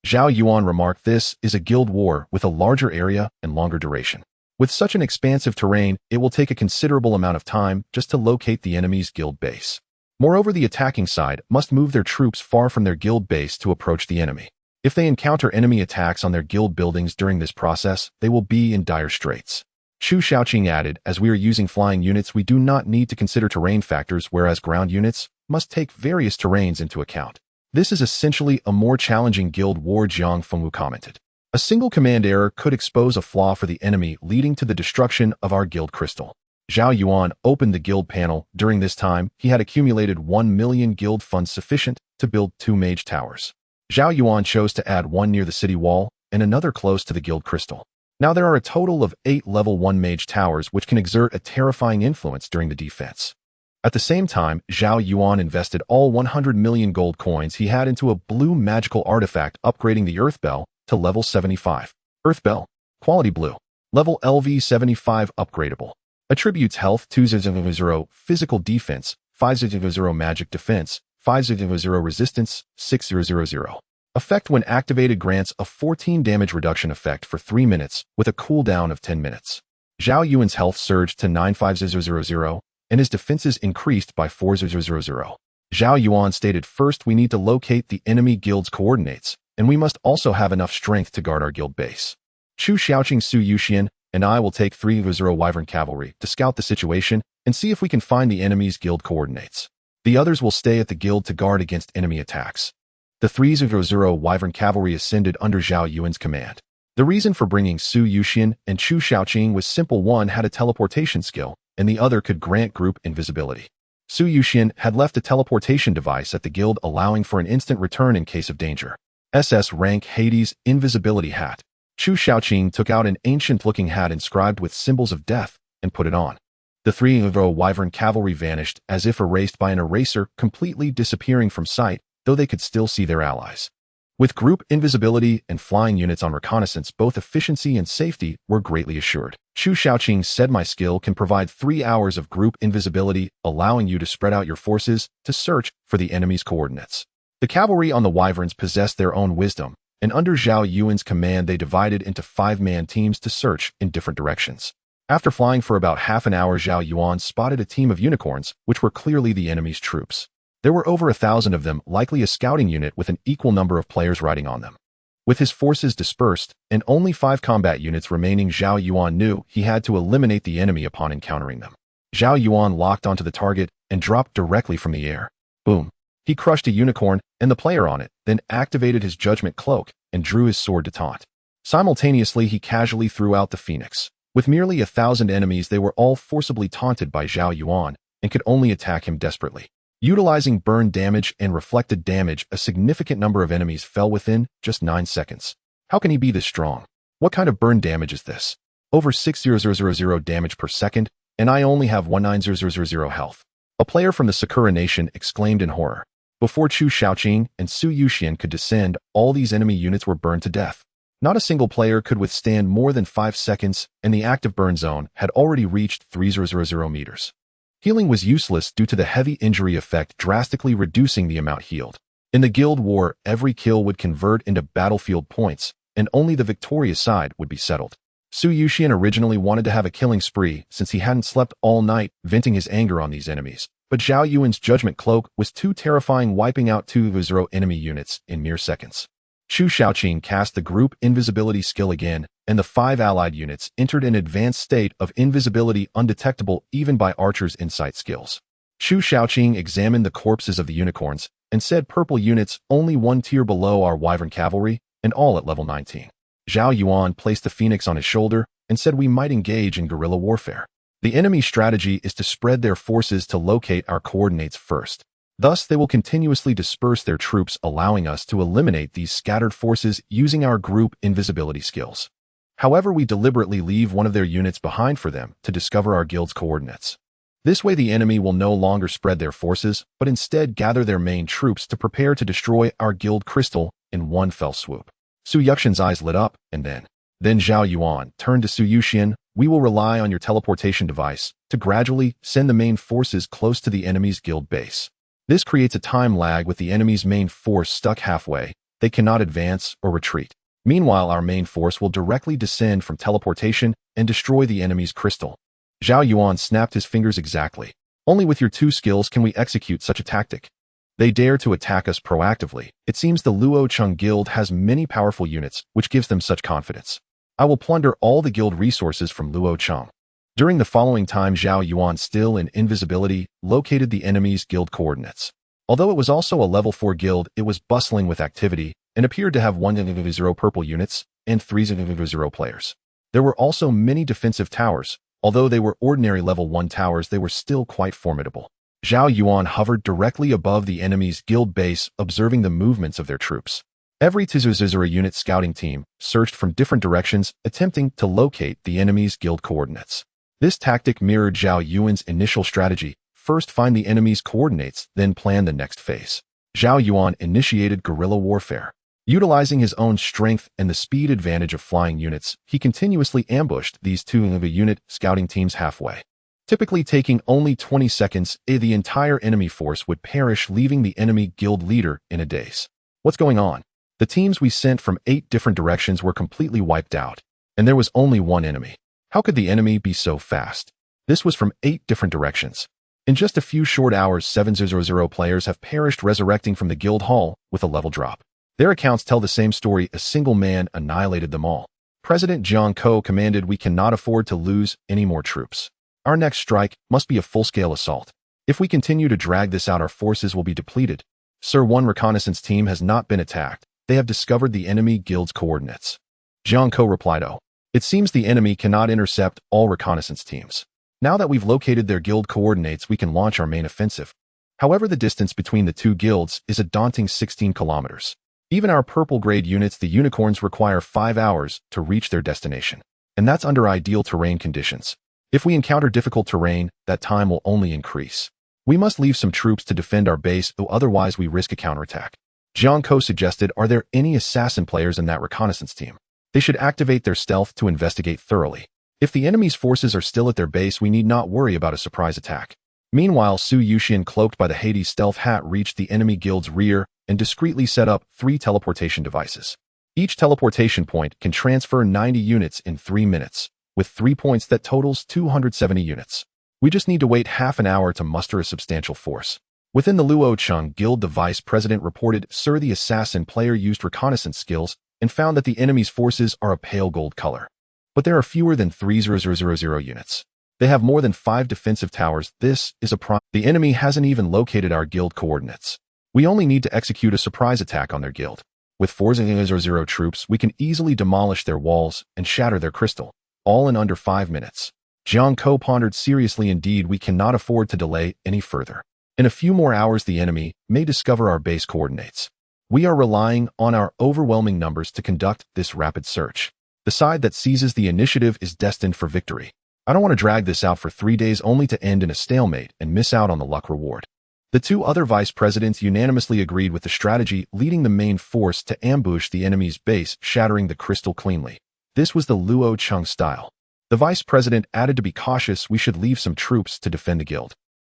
Zhao Yuan remarked, "This is a guild war with a larger area and longer duration. With such an expansive terrain, it will take a considerable amount of time just to locate the enemy's guild base. Moreover, the attacking side must move their troops far from their guild base to approach the enemy. If they encounter enemy attacks on their guild buildings during this process, they will be in dire straits." Chu Xiaoqing added, "As we are using flying units, we do not need to consider terrain factors, whereas ground units must take various terrains into account. This is essentially a more challenging guild war," Jiang Fengwu commented. "A single command error could expose a flaw for the enemy, leading to the destruction of our guild crystal." Zhao Yuan opened the guild panel. During this time, he had accumulated 1 million guild funds sufficient to build 2 mage towers. Zhao Yuan chose to add one near the city wall and another close to the guild crystal. Now there are a total of 8 level 1 mage towers which can exert a terrifying influence during the defense. At the same time, Zhao Yuan invested all 100 million gold coins he had into a blue magical artifact, upgrading the Earth Bell to level 75. Earth Bell, quality blue, level LV 75 upgradable. Attributes: health 200, physical defense 500, magic defense 500, resistance 600. Effect when activated grants a 14 damage reduction effect for 3 minutes with a cooldown of 10 minutes. Zhao Yuan's health surged to 95000 and his defenses increased by 4000. Zhao Yuan stated, "First, we need to locate the enemy guild's coordinates, and we must also have enough strength to guard our guild base. Chu Xiaoqing, Su Yuxian, and I will take 300 Wyvern Cavalry to scout the situation and see if we can find the enemy's guild coordinates. The others will stay at the guild to guard against enemy attacks." The 300 Wyvern Cavalry ascended under Zhao Yuan's command. The reason for bringing Su Yuxian and Chu Xiaoqing was simple: one had a teleportation skill, and the other could grant group invisibility. Su Yuxian had left a teleportation device at the guild, allowing for an instant return in case of danger. SS-Rank Hades invisibility hat. Chu Xiaoqing took out an ancient-looking hat inscribed with symbols of death and put it on. The 300 Wyvern Cavalry vanished as if erased by an eraser, completely disappearing from sight, though they could still see their allies. With group invisibility and flying units on reconnaissance, both efficiency and safety were greatly assured. Chu Xiaoqing said, "My skill can provide 3 hours of group invisibility, allowing you to spread out your forces to search for the enemy's coordinates." The cavalry on the wyverns possessed their own wisdom, and under Zhao Yuan's command they divided into 5-man teams to search in different directions. After flying for about half an hour, Zhao Yuan spotted a team of unicorns, which were clearly the enemy's troops. There were over 1,000 of them, likely a scouting unit with an equal number of players riding on them. With his forces dispersed and only 5 combat units remaining, Zhao Yuan knew he had to eliminate the enemy upon encountering them. Zhao Yuan locked onto the target and dropped directly from the air. Boom! He crushed a unicorn and the player on it, then activated his judgment cloak and drew his sword to taunt. Simultaneously, he casually threw out the phoenix. With merely 1,000 enemies, they were all forcibly taunted by Zhao Yuan and could only attack him desperately. Utilizing burn damage and reflected damage, a significant number of enemies fell within just 9 seconds. How can he be this strong? What kind of burn damage is this? Over 6,000 damage per second, and I only have 19,000 health. A player from the Sakura Nation exclaimed in horror. Before Chu Xiaoqing and Su Yuxian could descend, all these enemy units were burned to death. Not a single player could withstand more than 5 seconds, and the active burn zone had already reached 3,000 meters. Healing was useless due to the heavy injury effect, drastically reducing the amount healed. In the guild war, every kill would convert into battlefield points, and only the victorious side would be settled. Su Yuxian originally wanted to have a killing spree since he hadn't slept all night, venting his anger on these enemies. But Zhao Yuan's judgment cloak was too terrifying, wiping out 2 enemy units in mere seconds. Chu Xiaoqing cast the group invisibility skill again, and the 5 allied units entered an advanced state of invisibility undetectable even by archers' insight skills. Chu Xiaoqing examined the corpses of the unicorns and said, "Purple units only 1 tier below our wyvern cavalry and all at level 19. Zhao Yuan placed the phoenix on his shoulder and said, "We might engage in guerrilla warfare. The enemy's strategy is to spread their forces to locate our coordinates first. Thus, they will continuously disperse their troops, allowing us to eliminate these scattered forces using our group invisibility skills. However, we deliberately leave one of their units behind for them to discover our guild's coordinates. This way, the enemy will no longer spread their forces, but instead gather their main troops to prepare to destroy our guild crystal in one fell swoop." Su Yuxian's eyes lit up, and then Zhao Yuan turned to Su Yuxian. "We will rely on your teleportation device to gradually send the main forces close to the enemy's guild base. This creates a time lag with the enemy's main force stuck halfway. They cannot advance or retreat. Meanwhile, our main force will directly descend from teleportation and destroy the enemy's crystal. Zhao Yuan snapped his fingers exactly. Only with your 2 skills can we execute such a tactic. They dare to attack us proactively. It seems the Luo Cheng Guild has many powerful units, which gives them such confidence. I will plunder all the guild resources from Luo Cheng. During the following time, Zhao Yuan, still in invisibility, located the enemy's guild coordinates. Although it was also a level 4 guild, it was bustling with activity and appeared to have 1-0 purple units and 3-0 players. There were also many defensive towers. Although they were ordinary level 1 towers, they were still quite formidable. Zhao Yuan hovered directly above the enemy's guild base, observing the movements of their troops. Every 2-0 unit scouting team searched from different directions, attempting to locate the enemy's guild coordinates. This tactic mirrored Zhao Yuan's initial strategy: first find the enemy's coordinates, then plan the next phase. Zhao Yuan initiated guerrilla warfare. Utilizing his own strength and the speed advantage of flying units, he continuously ambushed these 2-unit scouting teams halfway. Typically taking only 20 seconds, the entire enemy force would perish, leaving the enemy guild leader in a daze. What's going on? The teams we sent from 8 different directions were completely wiped out, and there was only one enemy. How could the enemy be so fast? This was from 8 different directions. In just a few short hours, 7-0 players have perished, resurrecting from the guild hall with a level drop. Their accounts tell the same story: a single man annihilated them all. President Jiang Ko commanded, "We cannot afford to lose any more troops. Our next strike must be a full-scale assault. If we continue to drag this out, our forces will be depleted." Sir, one reconnaissance team has not been attacked. They have discovered the enemy guild's coordinates. Jiang Ko replied, "Oh, it seems the enemy cannot intercept all reconnaissance teams. Now that we've located their guild coordinates, we can launch our main offensive." However, the distance between the 2 guilds is a daunting 16 kilometers. Even our purple-grade units, the unicorns, require 5 hours to reach their destination. And that's under ideal terrain conditions. If we encounter difficult terrain, that time will only increase. We must leave some troops to defend our base, though otherwise we risk a counterattack. Jiang Ko suggested, "Are there any assassin players in that reconnaissance team? They should activate their stealth to investigate thoroughly. If the enemy's forces are still at their base, we need not worry about a surprise attack." Meanwhile, Su Yuxian, cloaked by the Hades stealth hat, reached the enemy guild's rear and discreetly set up 3 teleportation devices. Each teleportation point can transfer 90 units in 3 minutes, with 3 points that totals 270 units. We just need to wait half an hour to muster a substantial force. Within the Luo Cheng Guild, the vice president reported, "Sir, the assassin player used reconnaissance skills and found that the enemy's forces are a pale gold color. But there are fewer than 3,000 units. They have more than 5 defensive towers. This is a problem. The enemy hasn't even located our guild coordinates. We only need to execute a surprise attack on their guild. With 4,000 troops, we can easily demolish their walls and shatter their crystal, all in under 5 minutes." Jiang Ko pondered seriously. "Indeed, we cannot afford to delay any further. In a few more hours, the enemy may discover our base coordinates. We are relying on our overwhelming numbers to conduct this rapid search. The side that seizes the initiative is destined for victory. I don't want to drag this out for 3 days only to end in a stalemate and miss out on the luck reward." The 2 other vice presidents unanimously agreed with the strategy, leading the main force to ambush the enemy's base, shattering the crystal cleanly. This was the Luo Cheng style. The vice president added, "To be cautious, we should leave some troops to defend the guild."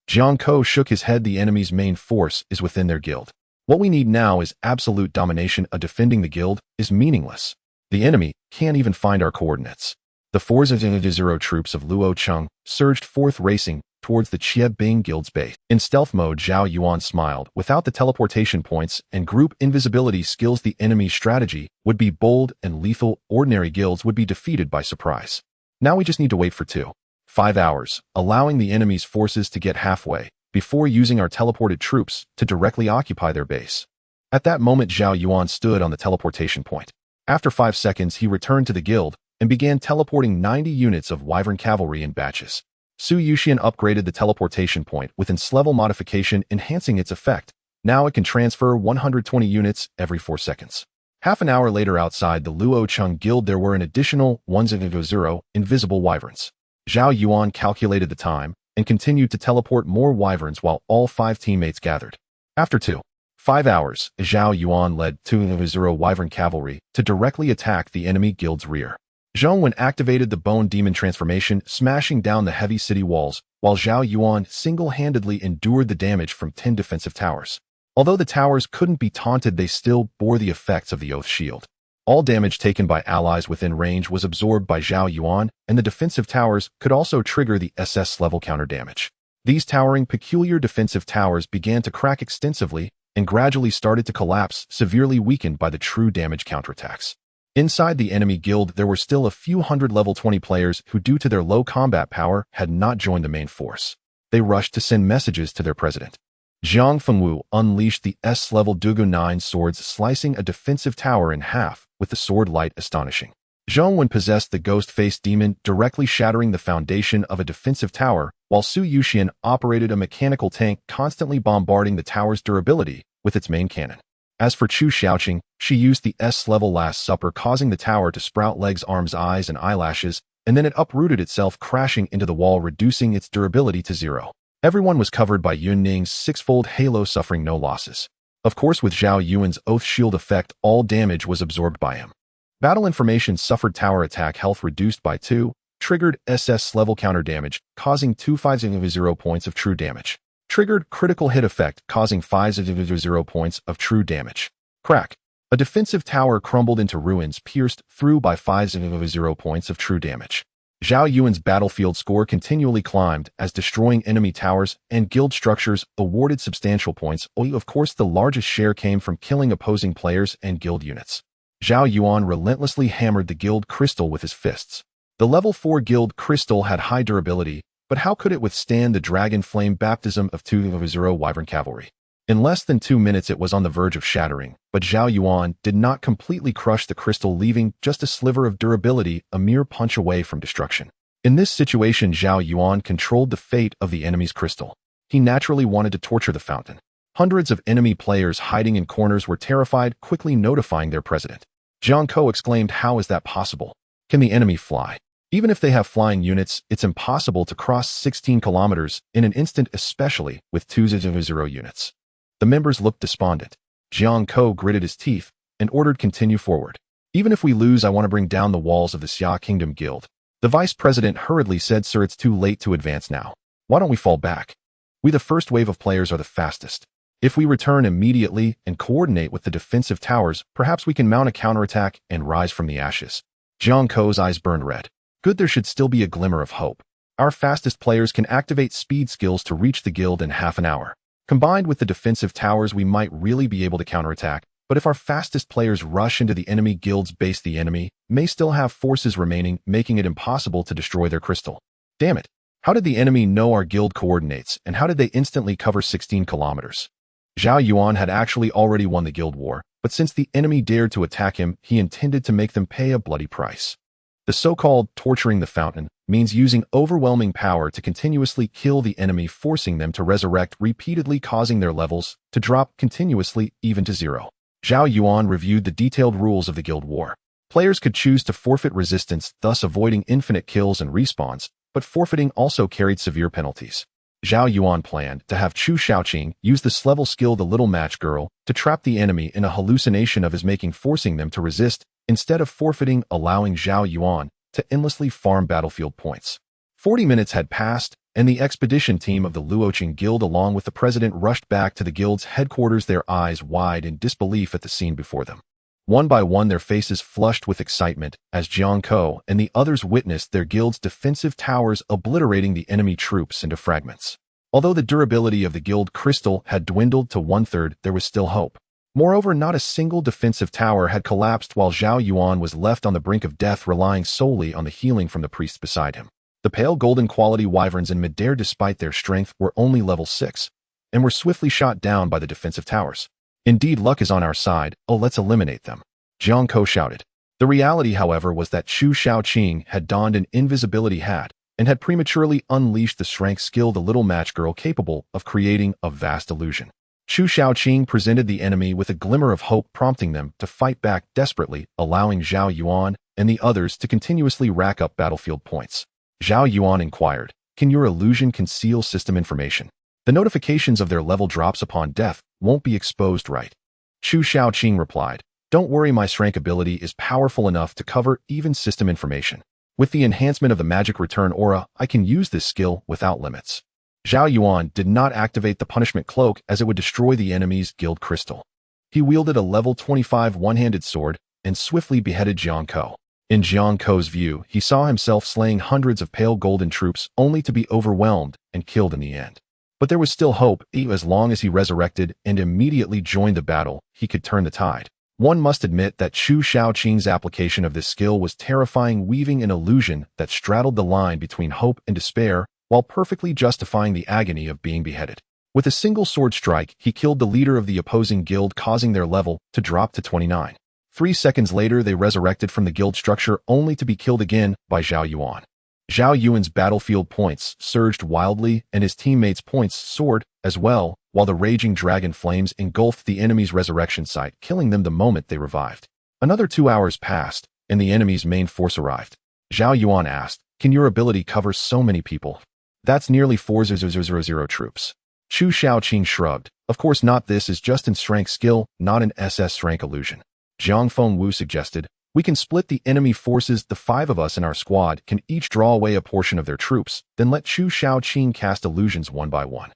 Jiang Ko shook his head. "The enemy's main force is within their guild. What we need now is absolute domination. Defending the guild is meaningless. The enemy can't even find our coordinates." The 4,000 troops of Luo Cheng surged forth, racing towards the Qie Bing Guild's base. In stealth mode, Zhao Yuan smiled. Without the teleportation points and group invisibility skills, the enemy's strategy would be bold and lethal. Ordinary guilds would be defeated by surprise. Now we just need to wait for 5 hours, allowing the enemy's forces to get halfway, before using our teleported troops to directly occupy their base. At that moment, Zhao Yuan stood on the teleportation point. After 5 seconds, he returned to the guild and began teleporting 90 units of Wyvern cavalry in batches. Su Yuxian upgraded the teleportation point with ins-level modification, enhancing its effect. Now it can transfer 120 units every 4 seconds. Half an hour later, outside the Luo Cheng Guild, there were an additional 1,000 invisible wyverns. Zhao Yuan calculated the time and continued to teleport more wyverns while all 5 teammates gathered. After 5 hours, Zhao Yuan led 2,000 wyvern cavalry to directly attack the enemy guild's rear. Zhao Yuan activated the Bone Demon transformation, smashing down the heavy city walls, while Zhao Yuan single-handedly endured the damage from 10 defensive towers. Although the towers couldn't be taunted, they still bore the effects of the Oath Shield. All damage taken by allies within range was absorbed by Zhao Yuan, and the defensive towers could also trigger the SS level counter damage. These towering, peculiar defensive towers began to crack extensively and gradually started to collapse, severely weakened by the true damage counterattacks. Inside the enemy guild, there were still a few hundred level 20 players who, due to their low combat power, had not joined the main force. They rushed to send messages to their president. Zhang Fengwu unleashed the S-level Dugu 9 swords, slicing a defensive tower in half, with the sword light astonishing. Zhao Yuan possessed the ghost-faced demon, directly shattering the foundation of a defensive tower, while Su Yuxian operated a mechanical tank, constantly bombarding the tower's durability with its main cannon. As for Chu Xiaoqing, she used the S-level Last Supper, causing the tower to sprout legs, arms, eyes, and eyelashes, and then it uprooted itself, crashing into the wall, reducing its durability to 0. Everyone was covered by Yun Ning's six-fold halo, suffering no losses. Of course, with Zhao Yuan's Oath Shield effect, all damage was absorbed by him. Battle Information suffered tower attack health reduced by 2, triggered SS level counter damage, causing 250 points of true damage. Triggered critical hit effect, causing 50 points of true damage. Crack. A defensive tower crumbled into ruins, pierced through by 50 points of true damage. Zhao Yuan's battlefield score continually climbed as destroying enemy towers and guild structures awarded substantial points. Of course, the largest share came from killing opposing players and guild units. Zhao Yuan relentlessly hammered the guild crystal with his fists. The level 4 guild crystal had high durability, but how could it withstand the dragon flame baptism of 2 wyvern cavalry? In less than 2 minutes it was on the verge of shattering, but Zhao Yuan did not completely crush the crystal, leaving just a sliver of durability, a mere punch away from destruction. In this situation, Zhao Yuan controlled the fate of the enemy's crystal. He naturally wanted to torture the fountain. Hundreds of enemy players hiding in corners were terrified, quickly notifying their president. Jiang Ko exclaimed, "How is that possible? Can the enemy fly? Even if they have flying units, it's impossible to cross 16 kilometers in an instant, especially with 200 units." The members looked despondent. Jiang Ko gritted his teeth and ordered, "Continue forward. Even if we lose, I want to bring down the walls of the Xia Kingdom Guild." The vice president hurriedly said, "Sir, it's too late to advance now. Why don't we fall back? We, the first wave of players, are the fastest. If we return immediately and coordinate with the defensive towers, perhaps we can mount a counterattack and rise from the ashes." Jiang Ko's eyes burned red. Good, there should still be a glimmer of hope. Our fastest players can activate speed skills to reach the guild in half an hour. Combined with the defensive towers, we might really be able to counterattack, but if our fastest players rush into the enemy guild's base, the enemy may still have forces remaining, making it impossible to destroy their crystal. Damn it. How did the enemy know our guild coordinates, and how did they instantly cover 16 kilometers? Zhao Yuan had actually already won the guild war, but since the enemy dared to attack him, he intended to make them pay a bloody price. The so-called torturing the fountain means using overwhelming power to continuously kill the enemy, forcing them to resurrect repeatedly, causing their levels to drop continuously, even to 0. Zhao Yuan reviewed the detailed rules of the guild war. Players could choose to forfeit resistance, thus avoiding infinite kills and respawns, but forfeiting also carried severe penalties. Zhao Yuan planned to have Chu Xiaoqing use this level skill, the Little Match Girl, to trap the enemy in a hallucination of his making, forcing them to resist, instead of forfeiting, allowing Zhao Yuan to endlessly farm battlefield points. 40 minutes had passed, and the expedition team of the Luoqing Guild along with the president rushed back to the guild's headquarters, their eyes wide in disbelief at the scene before them. One by one, their faces flushed with excitement as Jiang Ko and the others witnessed their guild's defensive towers obliterating the enemy troops into fragments. Although the durability of the guild crystal had dwindled to 1/3, there was still hope. Moreover, not a single defensive tower had collapsed, while Zhao Yuan was left on the brink of death, relying solely on the healing from the priests beside him. The pale golden quality wyverns in midair, despite their strength, were only level 6, and were swiftly shot down by the defensive towers. Indeed, luck is on our side. Oh, let's eliminate them, Jiang Ko shouted. The reality, however, was that Chu Xiaoqing had donned an invisibility hat and had prematurely unleashed the strength skill, the Little Match Girl, capable of creating a vast illusion. Chu Xiaoqing presented the enemy with a glimmer of hope, prompting them to fight back desperately, allowing Zhao Yuan and the others to continuously rack up battlefield points. Zhao Yuan inquired, "Can your illusion conceal system information? The notifications of their level drops upon death won't be exposed, right?" Chu Xiaoqing replied, Don't worry, my Shrank ability is powerful enough to cover even system information. With the enhancement of the magic return aura, I can use this skill without limits. Zhao Yuan did not activate the punishment cloak as it would destroy the enemy's guild crystal. He wielded a level 25 one-handed sword and swiftly beheaded Jiang Ko. In Jiang Ko's view, he saw himself slaying hundreds of pale golden troops only to be overwhelmed and killed in the end. But there was still hope. As long as he resurrected and immediately joined the battle, he could turn the tide. One must admit that Chu Shaoqing's application of this skill was terrifying, weaving an illusion that straddled the line between hope and despair while perfectly justifying the agony of being beheaded. With a single sword strike, he killed the leader of the opposing guild, causing their level to drop to 29. 3 seconds later, they resurrected from the guild structure only to be killed again by Zhao Yuan. Zhao Yuan's battlefield points surged wildly and his teammates' points soared as well, while the raging dragon flames engulfed the enemy's resurrection site, killing them the moment they revived. Another 2 hours passed, and the enemy's main force arrived. Zhao Yuan asked, "Can your ability cover so many people?" "That's nearly 4,000 troops." Chu Shaoqing shrugged. "Of course not, this is just an SSS-Rank skill, not an SSS-Rank illusion." Jiang Fengwu suggested, "We can split the enemy forces. The 5 of us in our squad can each draw away a portion of their troops, then let Chu Shaoqing cast illusions one by one."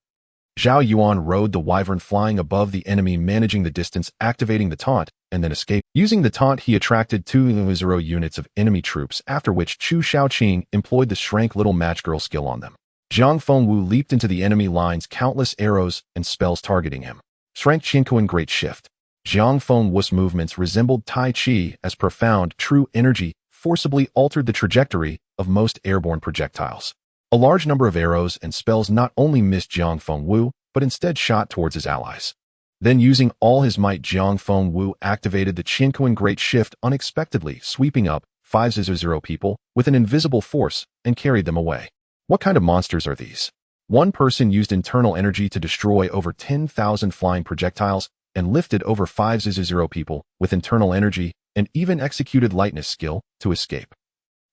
Zhao Yuan rode the wyvern, flying above the enemy, managing the distance, activating the taunt, and then escaped. Using the taunt, he attracted 2 units of enemy troops, after which Chu Shaoqing employed the Shrank Little Matchgirl skill on them. Jiang Fengwu leaped into the enemy lines, countless arrows and spells targeting him. Shrank Qinkuan Great Shift. Jiang Fengwu's movements resembled Tai Chi as profound, true energy forcibly altered the trajectory of most airborne projectiles. A large number of arrows and spells not only missed Jiang Fengwu, but instead shot towards his allies. Then, using all his might, Jiang Fengwu activated the Qinkuan Great Shift, unexpectedly sweeping up 500 people with an invisible force and carried them away. What kind of monsters are these? One person used internal energy to destroy over 10,000 flying projectiles and lifted over 500 people with internal energy and even executed lightness skill to escape.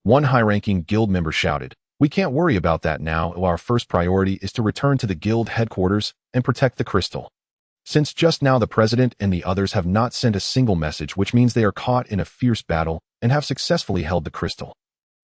One high-ranking guild member shouted, "We can't worry about that now. Our first priority is to return to the guild headquarters and protect the crystal." Since just now the president and the others have not sent a single message, which means they are caught in a fierce battle and have successfully held the crystal.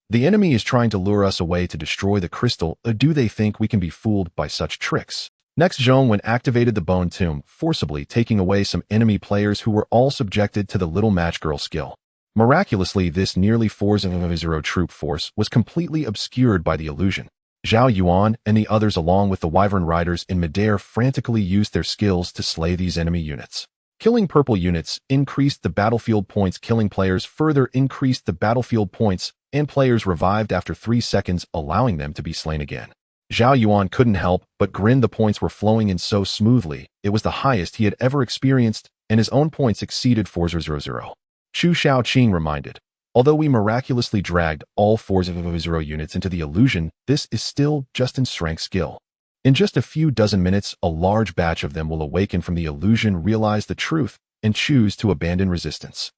The enemy is trying to lure us away to destroy the crystal. Do they think we can be fooled by such tricks? Next, Zhao Yuan activated the Bone Tomb, forcibly taking away some enemy players who were all subjected to the Little Matchgirl skill. Miraculously, this nearly 4,000 troop force was completely obscured by the illusion. Zhao Yuan and the others, along with the Wyvern Riders in midair, frantically used their skills to slay these enemy units. Killing purple units increased the battlefield points. Killing players further increased the battlefield points, and players revived after 3 seconds, allowing them to be slain again. Zhao Yuan couldn't help but grin. The points were flowing in so smoothly. It was the highest he had ever experienced, and his own points exceeded 4,000. Chu Shaoqing reminded, "Although we miraculously dragged all 4,000 units into the illusion, this is still just an SSS-Rank skill. In just a few dozen minutes, a large batch of them will awaken from the illusion, realize the truth, and choose to abandon resistance.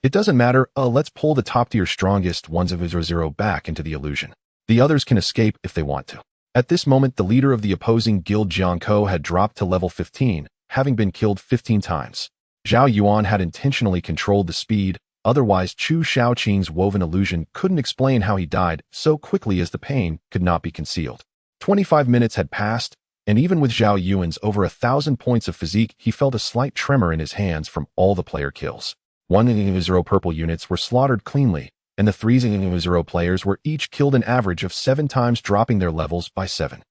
It doesn't matter. Let's pull the top-tier strongest 1,000 back into the illusion. The others can escape if they want to." At this moment, the leader of the opposing guild, Jiang Ko, had dropped to level 15, having been killed 15 times. Zhao Yuan had intentionally controlled the speed, otherwise Chu Shaoqing's woven illusion couldn't explain how he died so quickly, as the pain could not be concealed. 25 minutes had passed, and even with Zhao Yuan's over 1,000 points of physique, he felt a slight tremor in his hands from all the player kills. 1,000 purple units were slaughtered cleanly, and the 3,000 players were each killed an average of 7 times, dropping their levels by 7.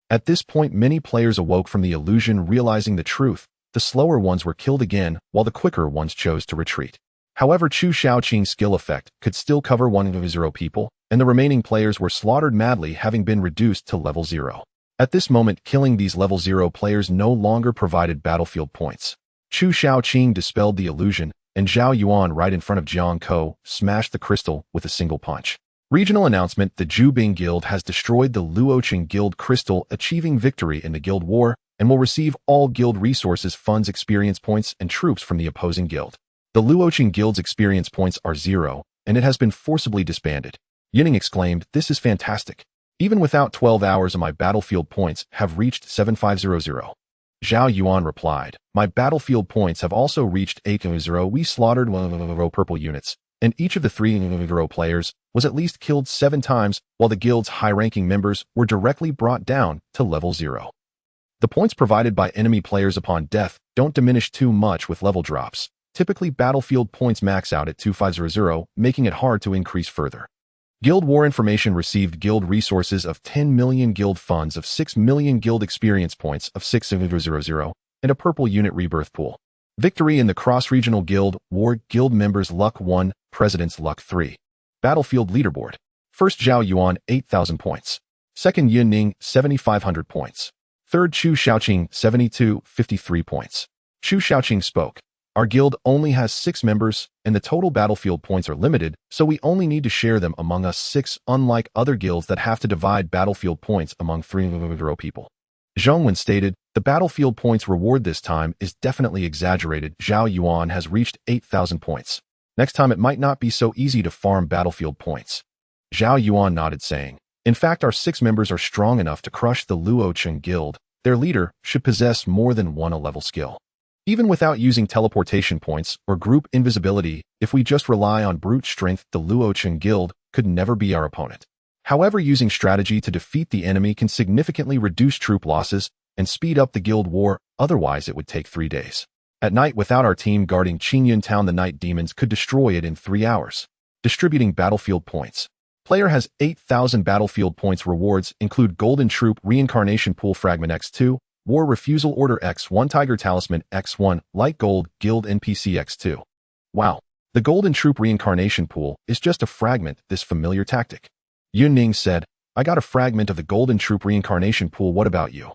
At this point, many players awoke from the illusion, realizing the truth. The slower ones were killed again, while the quicker ones chose to retreat. However, Chu Shaoqing's skill effect could still cover 1,000 people, and the remaining players were slaughtered madly, having been reduced to level 0. At this moment, killing these level 0 players no longer provided battlefield points. Chu Shaoqing dispelled the illusion, and Zhao Yuan, right in front of Jiang Ko, smashed the crystal with a single punch. Regional announcement: the Zhubing Guild has destroyed the Luoqing Guild crystal, achieving victory in the guild war, and will receive all guild resources, funds, experience points, and troops from the opposing guild. The Luoqing Guild's experience points are 0, and it has been forcibly disbanded. Yining exclaimed, "This is fantastic. Even without 12 hours of my battlefield points have reached 7,500. Zhao Yuan replied, my battlefield points have also reached 8-0. We slaughtered purple units, and each of the 3 players was at least killed 7 times, while the guild's high-ranking members were directly brought down to level 0. The points provided by enemy players upon death don't diminish too much with level drops. Typically, battlefield points max out at 2500, making it hard to increase further. Guild War Information received guild resources of 10 million guild funds of 6 million guild experience points of 600, and a purple unit rebirth pool. Victory in the cross-regional guild war guild members luck 1, president's luck 3. Battlefield leaderboard. First Zhao Yuan 8,000 points. Second Yin Ning 7,500 points. Third Chu Xiaoqing 7253 points. Chu Xiaoqing spoke. Our guild only has 6 members, and the total battlefield points are limited, so we only need to share them among us 6, unlike other guilds that have to divide battlefield points among 3 people. Zhao Yuan stated, the battlefield points reward this time is definitely exaggerated. Zhao Yuan has reached 8,000 points. Next time it might not be so easy to farm battlefield points. Zhao Yuan nodded, saying, in fact, our 6 members are strong enough to crush the Luocheng guild. Their leader should possess more than 1 A-level skill. Even without using teleportation points or group invisibility, if we just rely on brute strength, the Luocheng guild could never be our opponent. However, using strategy to defeat the enemy can significantly reduce troop losses and speed up the guild war, otherwise it would take 3 days. At night, without our team guarding Qingyun town, the night demons could destroy it in 3 hours. Distributing battlefield points. Player has 8,000 battlefield points. Rewards include Golden Troop Reincarnation Pool Fragment X2, War Refusal Order X1, Tiger Talisman X1, Light Gold Guild NPC X2. Wow, the Golden Troop Reincarnation Pool is just a fragment, this familiar tactic. Yun Ning said, I got a fragment of the Golden Troop Reincarnation Pool, what about you?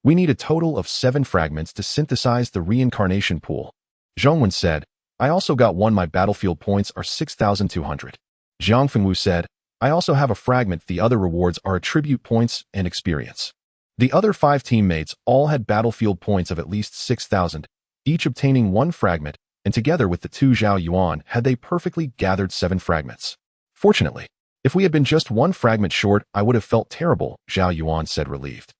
We need a total of 7 fragments to synthesize the Reincarnation Pool. Zhong Yuan said, I also got one, my battlefield points are 6,200. Zhang Fengwu said, I also have a fragment, the other rewards are attribute points and experience. The other 5 teammates all had battlefield points of at least 6,000, each obtaining 1 fragment, and together with the 2 Zhao Yuan had they perfectly gathered 7 fragments. Fortunately, if we had been just 1 fragment short, I would have felt terrible, Zhao Yuan said, relieved.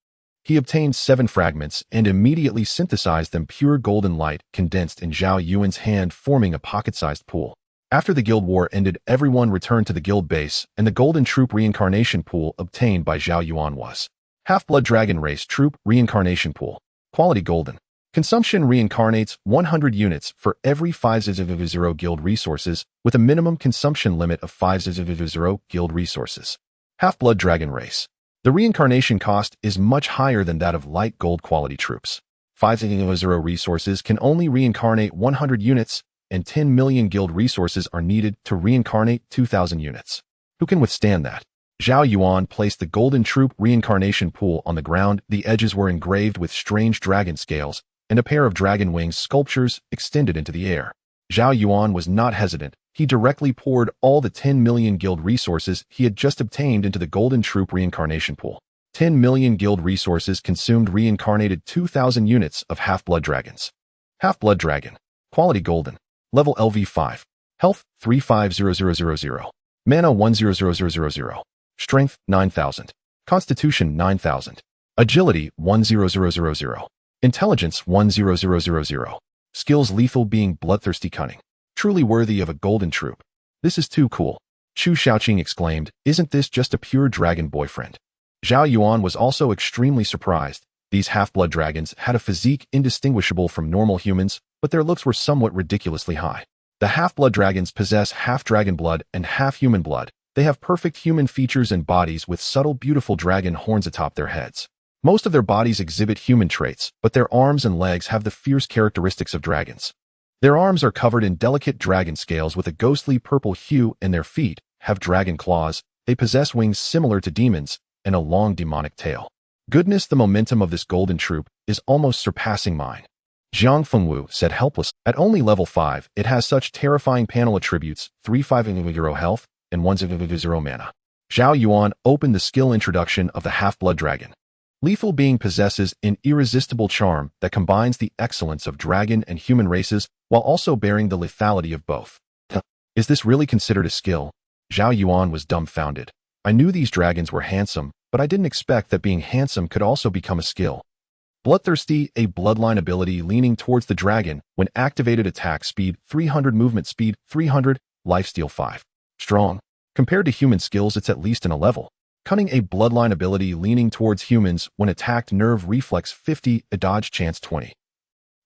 He obtained 7 fragments and immediately synthesized them, pure golden light condensed in Zhao Yuan's hand, forming a pocket-sized pool. After the guild war ended, everyone returned to the guild base, and the Golden Troop Reincarnation Pool obtained by Zhao Yuan was Half-Blood Dragon Race Troop Reincarnation Pool. Quality Golden. Consumption reincarnates 100 units for every 500 guild resources, with a minimum consumption limit of 500 guild resources. Half-Blood Dragon Race. The reincarnation cost is much higher than that of light gold quality troops. 500 resources can only reincarnate 100 units, and 10 million guild resources are needed to reincarnate 2,000 units. Who can withstand that? Zhao Yuan placed the Golden Troop Reincarnation Pool on the ground. The edges were engraved with strange dragon scales, and a pair of dragon wings sculptures extended into the air. Zhao Yuan was not hesitant. He directly poured all the 10 million guild resources he had just obtained into the Golden Troop Reincarnation Pool. 10 million guild resources consumed reincarnated 2,000 units of Half-Blood Dragons. Half-Blood Dragon. Quality Golden. Level LV5. Health 350000. Mana 10000. Strength 9,000. Constitution 9,000. Agility 10000. Intelligence 10000. Skills lethal being bloodthirsty cunning. Truly worthy of a golden troop. This is too cool. Chu Xiaoqing exclaimed, isn't this just a pure dragon boyfriend? Zhao Yuan was also extremely surprised. These half-blood dragons had a physique indistinguishable from normal humans, but their looks were somewhat ridiculously high. The half-blood dragons possess half dragon blood and half human blood. They have perfect human features and bodies with subtle, beautiful dragon horns atop their heads. Most of their bodies exhibit human traits, but their arms and legs have the fierce characteristics of dragons. Their arms are covered in delicate dragon scales with a ghostly purple hue, and their feet have dragon claws. They possess wings similar to demons and a long demonic tail. Goodness, the momentum of this golden troop is almost surpassing mine. Zhang Fengwu said helpless. At only level 5, it has such terrifying panel attributes, 3,500 health and 1,000 mana. Zhao Yuan opened the skill introduction of the Half-Blood Dragon. Lethal being possesses an irresistible charm that combines the excellence of dragon and human races while also bearing the lethality of both. Is this really considered a skill? Zhao Yuan was dumbfounded. I knew these dragons were handsome, but I didn't expect that being handsome could also become a skill. Bloodthirsty, a bloodline ability leaning towards the dragon when activated. Attack speed 300, movement speed 300, lifesteal 5. Strong. Compared to human skills, it's at least in a level. Cunning, a bloodline ability leaning towards humans when attacked. Nerve reflex 50, a dodge chance 20.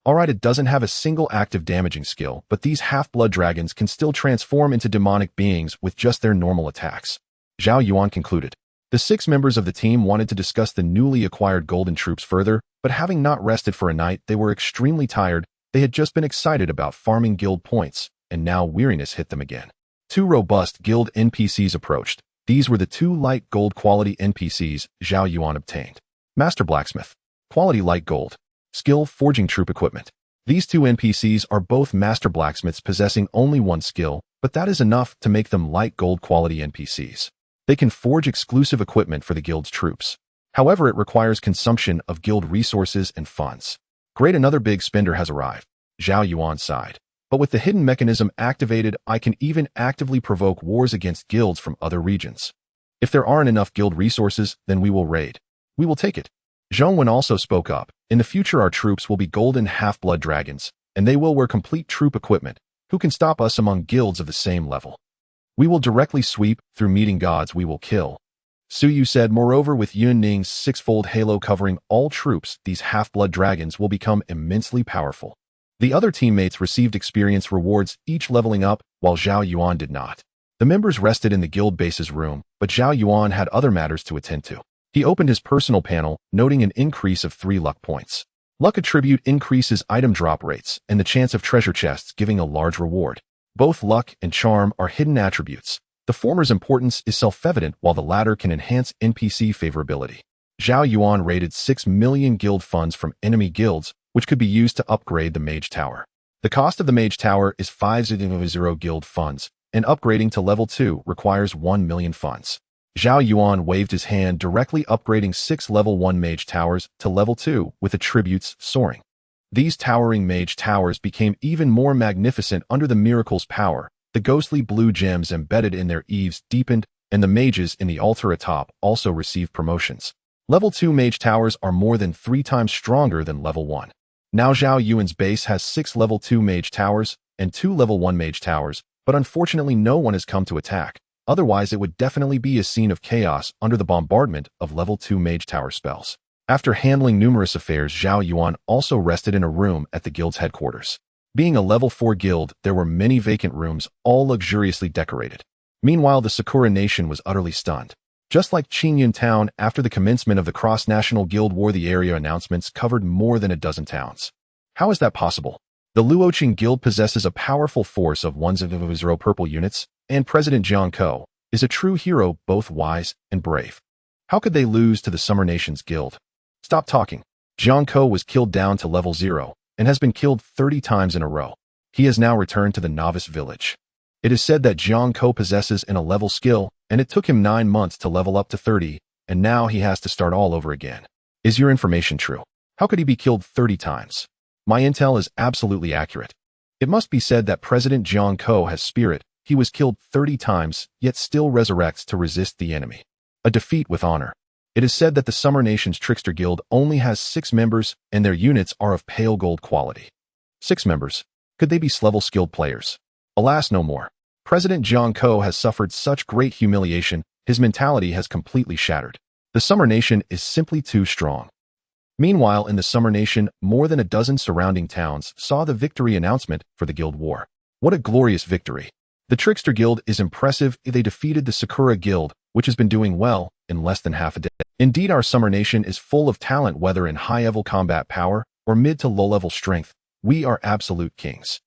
Alright, it doesn't have a single active damaging skill, but these half-blood dragons can still transform into demonic beings with just their normal attacks. Zhao Yuan concluded. The 6 members of the team wanted to discuss the newly acquired golden troops further, but having not rested for a night, they were extremely tired. They had just been excited about farming guild points, and now weariness hit them again. 2 robust guild NPCs approached. These were the 2 light gold quality NPCs Zhao Yuan obtained. Master Blacksmith. Quality light gold. Skill, forging troop equipment. These 2 NPCs are both master blacksmiths possessing only 1 skill, but that is enough to make them light gold quality NPCs. They can forge exclusive equipment for the guild's troops. However, it requires consumption of guild resources and funds. Great, another big spender has arrived. Zhao Yuan sighed. But with the hidden mechanism activated, I can even actively provoke wars against guilds from other regions. If there aren't enough guild resources, then we will raid. We will take it. Zhao Yuan also spoke up. In the future, our troops will be golden half-blood dragons, and they will wear complete troop equipment. Who can stop us among guilds of the same level? We will directly sweep, through meeting gods we will kill. Su Yu said. Moreover, with Yun Ning's 6-fold halo covering all troops, these half-blood dragons will become immensely powerful. The other teammates received experience rewards, each leveling up, while Zhao Yuan did not. The members rested in the guild base's room, but Zhao Yuan had other matters to attend to. He opened his personal panel, noting an increase of 3 luck points. Luck attribute increases item drop rates and the chance of treasure chests, giving a large reward. Both luck and charm are hidden attributes. The former's importance is self-evident, while the latter can enhance NPC favorability. Zhao Yuan raided 6 million guild funds from enemy guilds, which could be used to upgrade the Mage Tower. The cost of the Mage Tower is 500 guild funds, and upgrading to level 2 requires 1 million funds. Zhao Yuan waved his hand, directly upgrading 6 level 1 Mage Towers to level 2 with attributes soaring. These towering Mage Towers became even more magnificent under the miracle's power. The ghostly blue gems embedded in their eaves deepened, and the mages in the altar atop also received promotions. Level 2 Mage Towers are more than 3 times stronger than level 1. Now Zhao Yuan's base has 6 level 2 Mage Towers and 2 level 1 Mage Towers, but unfortunately no one has come to attack. Otherwise, it would definitely be a scene of chaos under the bombardment of level 2 Mage Tower spells. After handling numerous affairs, Zhao Yuan also rested in a room at the guild's headquarters. Being a level 4 guild, there were many vacant rooms, all luxuriously decorated. Meanwhile, the Sakura Nation was utterly stunned. Just like Qingyun Town, after the commencement of the cross-national guild war, the area announcements covered more than a dozen towns. How is that possible? The Luoqing Guild possesses a powerful force of 100 purple units, and President Jiang Ko is a true hero, both wise and brave. How could they lose to the Summer Nation's guild? Stop talking. Jiang Ko was killed down to level 0 and has been killed 30 times in a row. He has now returned to the novice village. It is said that Jiang Ko possesses an 11 skill, and it took him 9 months to level up to 30, and now he has to start all over again. Is your information true? How could he be killed 30 times? My intel is absolutely accurate. It must be said that President Jiang Ko has spirit. He was killed 30 times, yet still resurrects to resist the enemy. A defeat with honor. It is said that the Summer Nation's Trickster Guild only has 6 members, and their units are of pale gold quality. 6 members. Could they be level skilled players? Alas, no more. President Jiang Ko has suffered such great humiliation, his mentality has completely shattered. The Summer Nation is simply too strong. Meanwhile, in the Summer Nation, more than a dozen surrounding towns saw the victory announcement for the guild war. What a glorious victory. The Trickster Guild is impressive. They defeated the Sakura Guild, which has been doing well, in less than half a day. Indeed, our Summer Nation is full of talent, whether in high-level combat power or mid to low-level strength. We are absolute kings.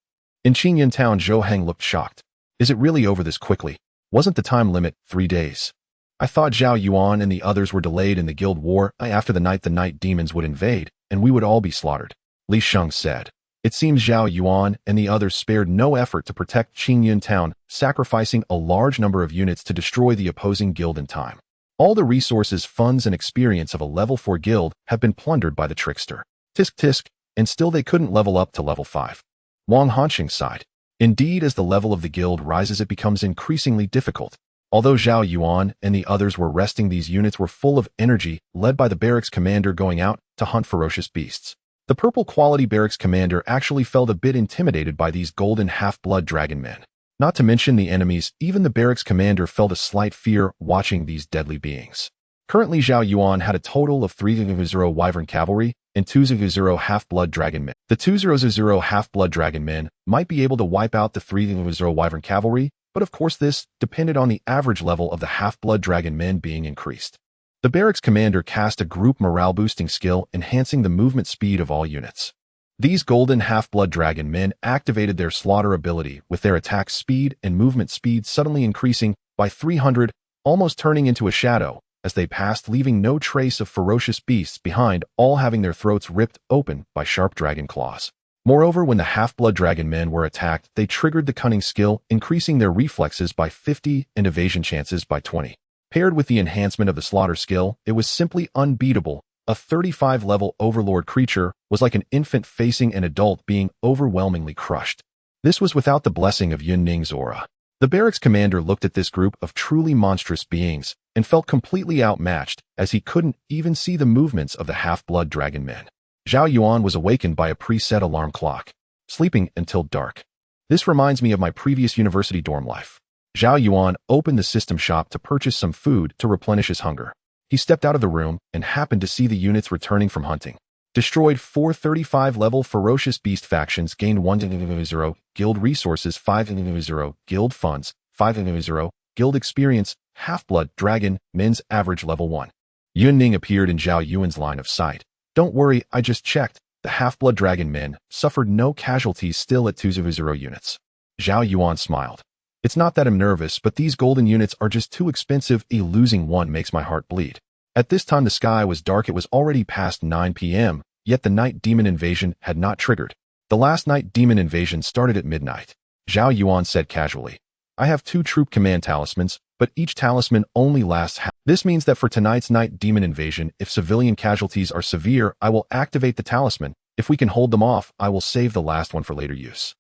In Qingyun Town, Zhou Heng looked shocked. Is it really over this quickly? Wasn't the time limit 3 days? I thought Zhao Yuan and the others were delayed in the guild war. After the night demons would invade, and we would all be slaughtered. Li Sheng said. It seems Zhao Yuan and the others spared no effort to protect Qingyun Town, sacrificing a large number of units to destroy the opposing guild in time. All the resources, funds, and experience of a level 4 guild have been plundered by the trickster. Tisk tisk, and still they couldn't level up to level 5. Wang Hanxing sighed. Indeed, as the level of the guild rises, it becomes increasingly difficult. Although Zhao Yuan and the others were resting, these units were full of energy, led by the barracks commander going out to hunt ferocious beasts. The purple quality barracks commander actually felt a bit intimidated by these golden half-blood dragon men. Not to mention the enemies, even the barracks commander felt a slight fear watching these deadly beings. Currently, Zhao Yuan had a total of 300 Wyvern Cavalry and 200 half-blood dragon men. The 200 half-blood dragon men might be able to wipe out the 300 Wyvern Cavalry, but of course this depended on the average level of the half-blood dragon men being increased. The barracks commander cast a group morale-boosting skill, enhancing the movement speed of all units. These golden half-blood dragon men activated their slaughter ability, with their attack speed and movement speed suddenly increasing by 300, almost turning into a shadow, as they passed, leaving no trace of ferocious beasts behind, all having their throats ripped open by sharp dragon claws. Moreover, when the half-blood dragon men were attacked, they triggered the cunning skill, increasing their reflexes by 50 and evasion chances by 20. Paired with the enhancement of the slaughter skill, it was simply unbeatable. A 35-level overlord creature was like an infant facing an adult being overwhelmingly crushed. This was without the blessing of Yun Ning's aura. The barracks commander looked at this group of truly monstrous beings and felt completely outmatched, as he couldn't even see the movements of the half-blood dragon men. Zhao Yuan was awakened by a preset alarm clock, sleeping until dark. This reminds me of my previous university dorm life. Zhao Yuan opened the system shop to purchase some food to replenish his hunger. He stepped out of the room and happened to see the units returning from hunting. Destroyed 4 35-level ferocious beast factions, gained 100 guild resources, 500 guild funds, 500 guild experience, half-blood dragon men's average level 1. Yun Ning appeared in Zhao Yuan's line of sight. Don't worry, I just checked. The half-blood dragon men suffered no casualties, still at 200 units. Zhao Yuan smiled. It's not that I'm nervous, but these golden units are just too expensive. Losing one makes my heart bleed. At this time the sky was dark. It was already past 9 p.m., yet the night demon invasion had not triggered. The last night demon invasion started at midnight. Zhao Yuan said casually, I have 2 troop command talismans, but each talisman only lasts half. This means that for tonight's night demon invasion, if civilian casualties are severe, I will activate the talisman. If we can hold them off, I will save the last one for later use.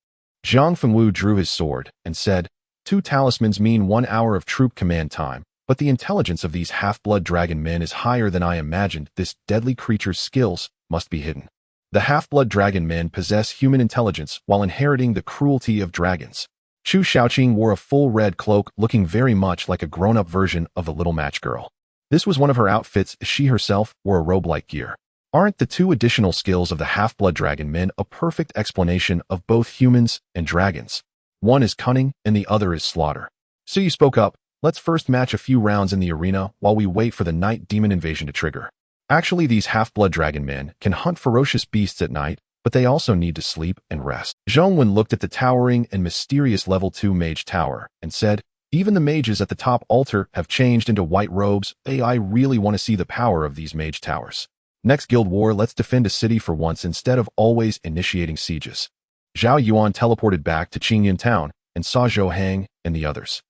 Zhang Fengwu drew his sword and said, 2 talismans mean 1 hour of troop command time, but the intelligence of these half-blood dragon men is higher than I imagined. This deadly creature's skills must be hidden. The half-blood dragon men possess human intelligence while inheriting the cruelty of dragons. Chu Shaoqing wore a full red cloak, looking very much like a grown-up version of the little match girl. This was one of her outfits. She herself wore a robe-like gear. Aren't the 2 additional skills of the half-blood dragon men a perfect explanation of both humans and dragons? One is cunning and the other is slaughter. So you spoke up. Let's first match a few rounds in the arena while we wait for the night demon invasion to trigger. Actually, these half-blood dragon men can hunt ferocious beasts at night, but they also need to sleep and rest. Zhong Wen looked at the towering and mysterious level 2 mage tower and said, even the mages at the top altar have changed into white robes. I really want to see the power of these mage towers. Next guild war, let's defend a city for once instead of always initiating sieges. Zhao Yuan teleported back to Qingyan town and saw Zhou Hang and the others.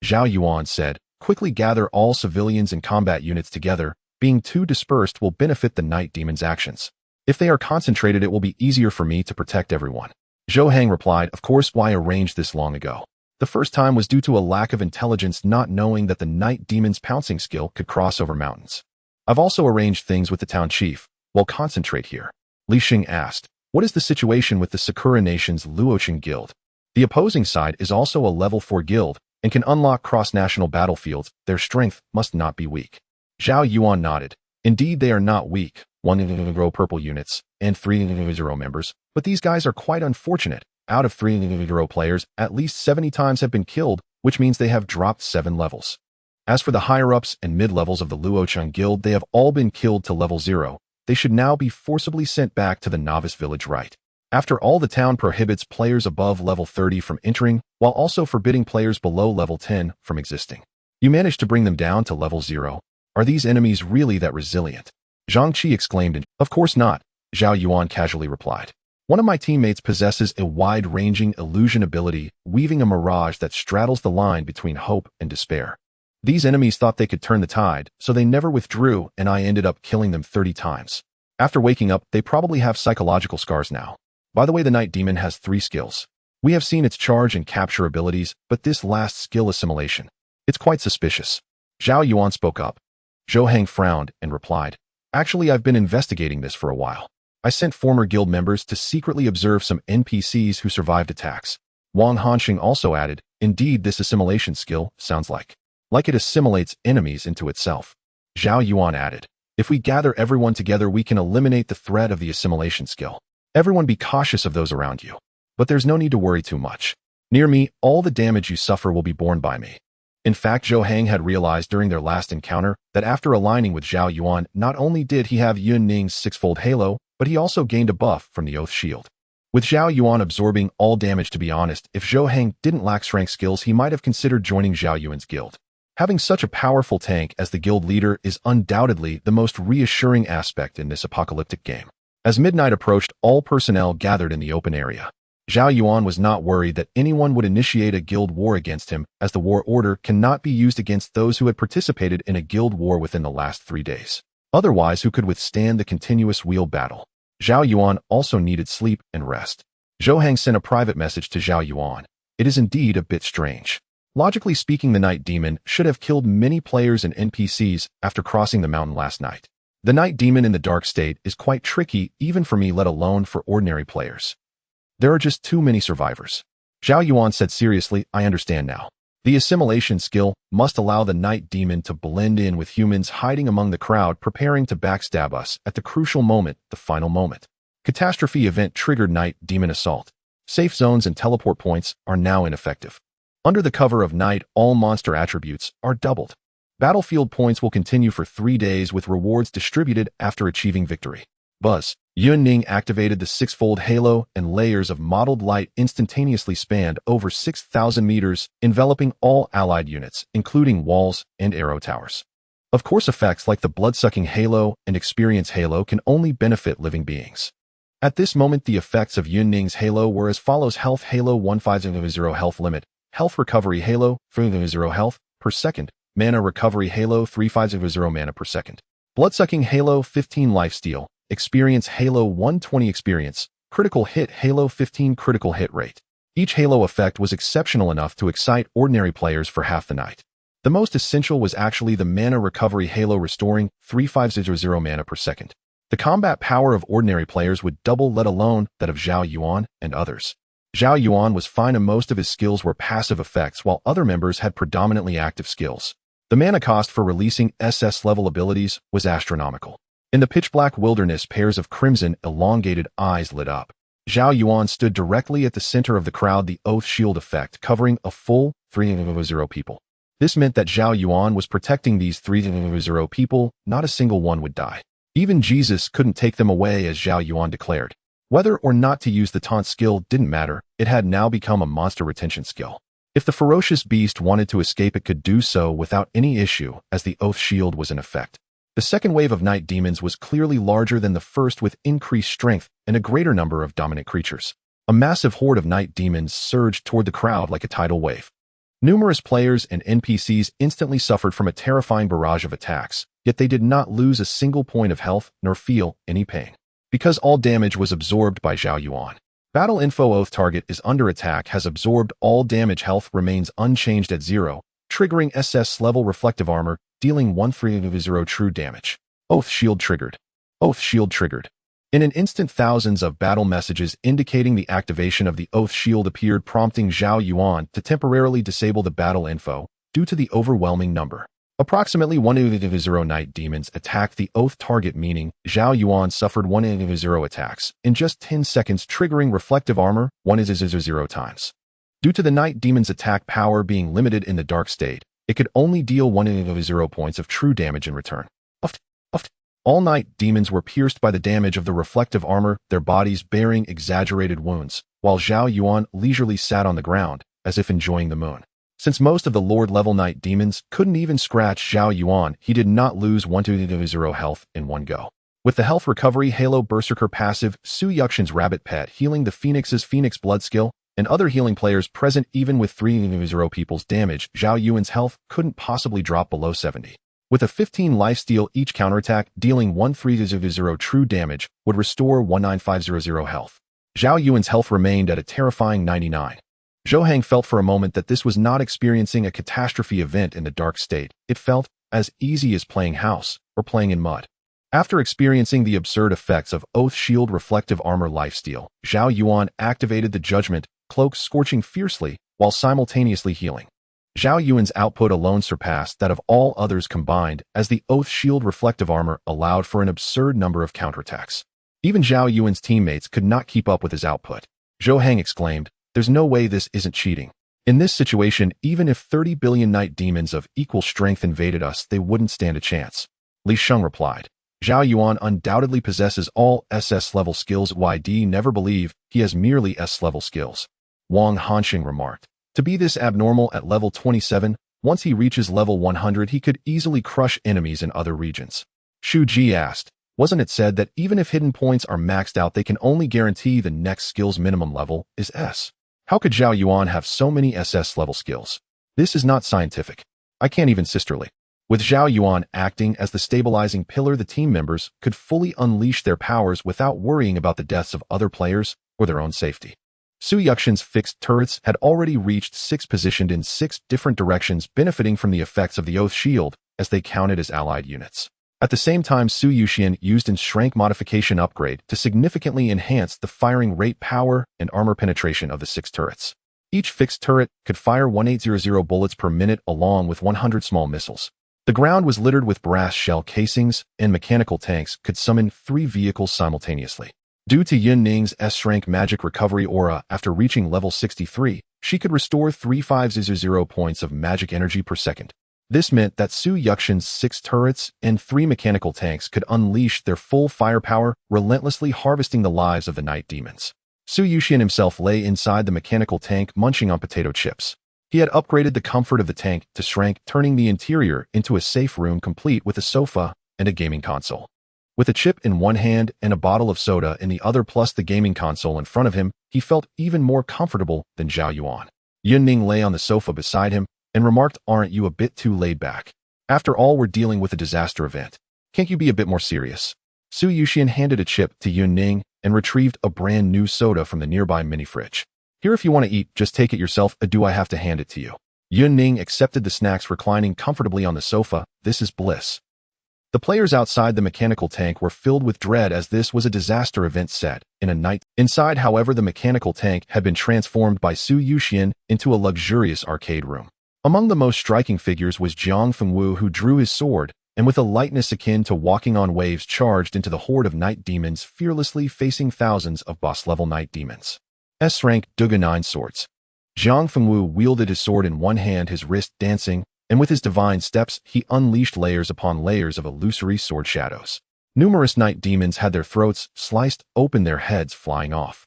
Zhao Yuan said, quickly gather all civilians and combat units together. Being too dispersed will benefit the night demon's actions. If they are concentrated, it will be easier for me to protect everyone. Zhou Hang replied, of course, why arrange this long ago? The first time was due to a lack of intelligence, not knowing that the night demon's pouncing skill could cross over mountains. I've also arranged things with the town chief. We'll concentrate here. Li Xing asked, what is the situation with the Sakura Nation's Luocheng Guild? The opposing side is also a level 4 guild and can unlock cross-national battlefields. Their strength must not be weak. Zhao Yuan nodded. Indeed, they are not weak. 100 purple units and 300 members, but these guys are quite unfortunate. Out of 300 players, at least 70 times have been killed, which means they have dropped 7 levels. As for the higher-ups and mid-levels of the Luocheng Guild, they have all been killed to level 0. They should now be forcibly sent back to the novice village rite. After all, the town prohibits players above level 30 from entering, while also forbidding players below level 10 from existing. You managed to bring them down to level 0. Are these enemies really that resilient? Zhang Qi exclaimed, and, of course not, Zhao Yuan casually replied. One of my teammates possesses a wide-ranging illusion ability, weaving a mirage that straddles the line between hope and despair. These enemies thought they could turn the tide, so they never withdrew, and I ended up killing them 30 times. After waking up, they probably have psychological scars now. By the way, the Night Demon has 3 skills. We have seen its charge and capture abilities, but this last skill, assimilation. It's quite suspicious. Zhao Yuan spoke up. Zhou Heng frowned and replied, "Actually, I've been investigating this for a while. I sent former guild members to secretly observe some NPCs who survived attacks." Wang Hanxing also added, "Indeed, this assimilation skill sounds like it assimilates enemies into itself." Zhao Yuan added, "If we gather everyone together, we can eliminate the threat of the assimilation skill. Everyone be cautious of those around you. But there's no need to worry too much. Near me, all the damage you suffer will be borne by me." In fact, Zhou Heng had realized during their last encounter that after aligning with Zhao Yuan, not only did he have Yun Ning's sixfold halo, but he also gained a buff from the Oath Shield. With Zhao Yuan absorbing all damage, to be honest, if Zhou Heng didn't lack strength skills, he might have considered joining Zhao Yuan's guild. Having such a powerful tank as the guild leader is undoubtedly the most reassuring aspect in this apocalyptic game. As midnight approached, all personnel gathered in the open area. Zhao Yuan was not worried that anyone would initiate a guild war against him, as the war order cannot be used against those who had participated in a guild war within the last 3 days. Otherwise, who could withstand the continuous wheel battle? Zhao Yuan also needed sleep and rest. Zhou Heng sent a private message to Zhao Yuan. "It is indeed a bit strange. Logically speaking, the Night Demon should have killed many players and NPCs after crossing the mountain last night. The Night Demon in the dark state is quite tricky even for me, let alone for ordinary players. There are just too many survivors." Zhao Yuan said seriously, "I understand now. The assimilation skill must allow the Night Demon to blend in with humans hiding among the crowd, preparing to backstab us at the crucial moment, the final moment. Catastrophe event triggered Night Demon assault. Safe zones and teleport points are now ineffective. Under the cover of night, all monster attributes are doubled. Battlefield points will continue for 3 days with rewards distributed after achieving victory. Buzz. Yun Ning activated the sixfold halo and layers of mottled light instantaneously spanned over 6,000 meters, enveloping all allied units, including walls and arrow towers. Of course, effects like the blood-sucking halo and experience halo can only benefit living beings. At this moment, the effects of Yun Ning's halo were as follows: Health Halo 150 health limit, Health Recovery Halo 300 health per second, Mana Recovery Halo 350 mana per second, Bloodsucking Halo 15 lifesteal, Experience Halo 120 experience, Critical Hit Halo 15 critical hit rate. Each halo effect was exceptional enough to excite ordinary players for half the night. The most essential was actually the Mana Recovery Halo, restoring 3500 mana per second. The combat power of ordinary players would double, let alone that of Zhao Yuan and others. Zhao Yuan was fine and most of his skills were passive effects, while other members had predominantly active skills. The mana cost for releasing SS-level abilities was astronomical. In the pitch-black wilderness, pairs of crimson, elongated eyes lit up. Zhao Yuan stood directly at the center of the crowd, the Oath Shield effect covering a full 300 people. This meant that Zhao Yuan was protecting these 300 people, not a single one would die. Even Jesus couldn't take them away, as Zhao Yuan declared. Whether or not to use the taunt skill didn't matter, it had now become a monster retention skill. If the ferocious beast wanted to escape, it could do so without any issue, as the Oath Shield was in effect. The second wave of night demons was clearly larger than the first, with increased strength and a greater number of dominant creatures. A massive horde of night demons surged toward the crowd like a tidal wave. Numerous players and NPCs instantly suffered from a terrifying barrage of attacks, yet they did not lose a single point of health nor feel any pain, because all damage was absorbed by Zhao Yuan. Battle info: Oath target is under attack, has absorbed all damage, health remains unchanged at 0, triggering SS level reflective armor, dealing 130 true damage. Oath shield triggered. Oath shield triggered. In an instant, thousands of battle messages indicating the activation of the Oath Shield appeared, prompting Zhao Yuan to temporarily disable the battle info due to the overwhelming number. Approximately 100 night demons attacked the Oath target, meaning Zhao Yuan suffered 100 attacks in just 10 seconds, triggering reflective armor 100 times. Due to the night demon's attack power being limited in the dark state, it could only deal 100 points of true damage in return. All night demons were pierced by the damage of the reflective armor, their bodies bearing exaggerated wounds, while Zhao Yuan leisurely sat on the ground, as if enjoying the moon. Since most of the Lord-level night demons couldn't even scratch Zhao Yuan, he did not lose 100 health in one go. With the Health Recovery Halo Berserker passive, Su Yuxian's Rabbit Pet healing the Phoenix's Phoenix Blood skill, and other healing players present, even with 300 people's damage, Zhao Yuan's health couldn't possibly drop below 70. With a 15 lifesteal, each counterattack dealing 130 true damage would restore 19500 health. Zhao Yuan's health remained at a terrifying 99. Zhou Hang felt for a moment that this was not experiencing a catastrophe event in the dark state. It felt as easy as playing house or playing in mud. After experiencing the absurd effects of Oath Shield Reflective Armor Lifesteal, Zhao Yuan activated the Judgment Cloak, scorching fiercely while simultaneously healing. Zhao Yuan's output alone surpassed that of all others combined, as the Oath Shield Reflective Armor allowed for an absurd number of counterattacks. Even Zhao Yuan's teammates could not keep up with his output. Zhou Hang exclaimed, "There's no way this isn't cheating. In this situation, even if 30 billion night demons of equal strength invaded us, they wouldn't stand a chance." Li Sheng replied, "Zhao Yuan undoubtedly possesses all SS-level skills. YD never believe he has merely S-level skills." Wang Hanxing remarked, "To be this abnormal at level 27, once he reaches level 100 he could easily crush enemies in other regions." Shu Ji asked, "Wasn't it said that even if hidden points are maxed out they can only guarantee the next skill's minimum level is S? How could Zhao Yuan have so many SS-level skills? This is not scientific. I can't even sisterly." With Zhao Yuan acting as the stabilizing pillar, the team members could fully unleash their powers without worrying about the deaths of other players or their own safety. Su Yuxian's fixed turrets had already reached 6, positioned in 6 different directions, benefiting from the effects of the Oath Shield as they counted as allied units. At the same time, Su Yuxian used an SSS-Rank modification upgrade to significantly enhance the firing rate, power, and armor penetration of the 6 turrets. Each fixed turret could fire 1800 bullets per minute along with 100 small missiles. The ground was littered with brass shell casings, and mechanical tanks could summon 3 vehicles simultaneously. Due to Yun Ning's S-Rank magic recovery aura, after reaching level 63, she could restore 3500 points of magic energy per second. This meant that Su Yuxian's 6 turrets and 3 mechanical tanks could unleash their full firepower, relentlessly harvesting the lives of the night demons. Su Yuxian himself lay inside the mechanical tank munching on potato chips. He had upgraded the comfort of the tank to SSS-Rank, turning the interior into a safe room complete with a sofa and a gaming console. With a chip in one hand and a bottle of soda in the other plus the gaming console in front of him, he felt even more comfortable than Zhao Yuan. Yun Ning lay on the sofa beside him and remarked, "Aren't you a bit too laid back? After all, we're dealing with a disaster event. Can't you be a bit more serious?" Su Yuxian handed a chip to Yun Ning and retrieved a brand new soda from the nearby mini fridge. "Here, if you want to eat, just take it yourself, or do I have to hand it to you?" Yun Ning accepted the snacks, reclining comfortably on the sofa. This is bliss. The players outside the mechanical tank were filled with dread, as this was a disaster event set in a night. Inside, however, the mechanical tank had been transformed by Su Yuxian into a luxurious arcade room. Among the most striking figures was Jiang Fengwu, who drew his sword, and with a lightness akin to walking on waves charged into the horde of night demons, fearlessly facing thousands of boss-level night demons. S-Rank Duga 9 swords. Jiang Fengwu wielded his sword in one hand, his wrist dancing, and with his divine steps, he unleashed layers upon layers of illusory sword shadows. Numerous night demons had their throats sliced open, their heads flying off.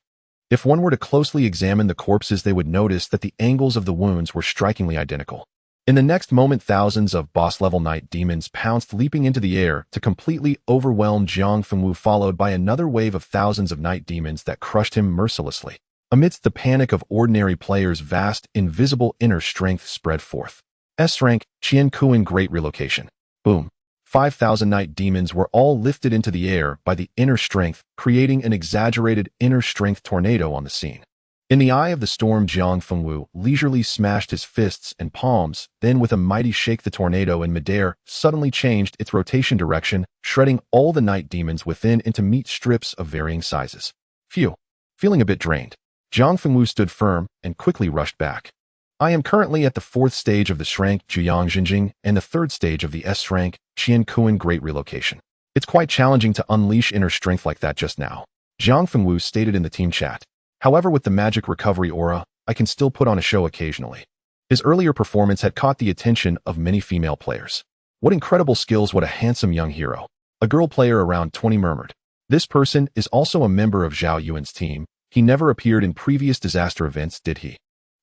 If one were to closely examine the corpses, they would notice that the angles of the wounds were strikingly identical. In the next moment, thousands of boss-level night demons pounced, leaping into the air to completely overwhelm Jiang Fengwu, followed by another wave of thousands of night demons that crushed him mercilessly. Amidst the panic of ordinary players, vast, invisible inner strength spread forth. S-Rank, Qian Kuan Great Relocation. Boom. 5,000 night demons were all lifted into the air by the inner strength, creating an exaggerated inner strength tornado on the scene. In the eye of the storm, Jiang Fengwu leisurely smashed his fists and palms, then with a mighty shake the tornado in midair suddenly changed its rotation direction, shredding all the night demons within into meat strips of varying sizes. Phew. Feeling a bit drained, Jiang Fengwu stood firm and quickly rushed back. "I am currently at the 4th stage of the SSS-Rank Zhuyang Jinjing and the 3rd stage of the S-Rank Qian Kuan Great Relocation. It's quite challenging to unleash inner strength like that just now," Jiang Fengwu stated in the team chat. "However, with the magic recovery aura, I can still put on a show occasionally." His earlier performance had caught the attention of many female players. "What incredible skills, what a handsome young hero," a girl player around 20 murmured. "This person is also a member of Zhao Yuan's team. He never appeared in previous disaster events, did he?"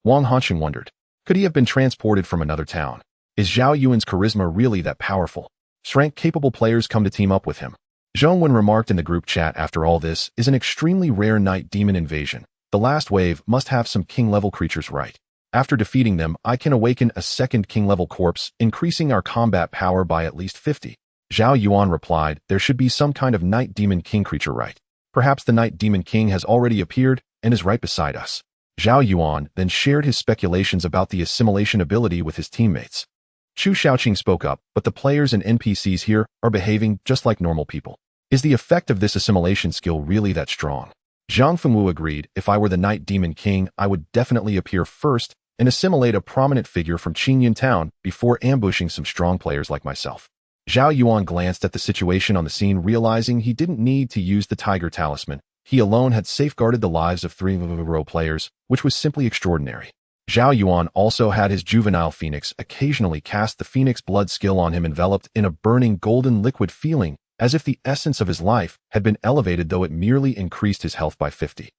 Wang Hanxing wondered. Could he have been transported from another town? Is Zhao Yuan's charisma really that powerful? SSS-Rank capable players come to team up with him. Zhou Yuan remarked in the group chat, "After all, this is an extremely rare night demon invasion. The last wave must have some king-level creatures, right? After defeating them, I can awaken a second king-level corpse, increasing our combat power by at least 50. Zhao Yuan replied, "There should be some kind of night demon king creature, right? Perhaps the night demon king has already appeared and is right beside us." Zhao Yuan then shared his speculations about the assimilation ability with his teammates. Chu Shaoqing spoke up, but the players and NPCs here are behaving just like normal people. Is the effect of this assimilation skill really that strong? Zhang Fengwu agreed, if I were the Night Demon King, I would definitely appear first and assimilate a prominent figure from Qingyan Town before ambushing some strong players like myself. Zhao Yuan glanced at the situation on the scene, realizing he didn't need to use the Tiger Talisman. He alone had safeguarded the lives of 3 row players, which was simply extraordinary. Zhao Yuan also had his juvenile phoenix occasionally cast the phoenix blood skill on him, enveloped in a burning golden liquid feeling, as if the essence of his life had been elevated, though it merely increased his health by 50.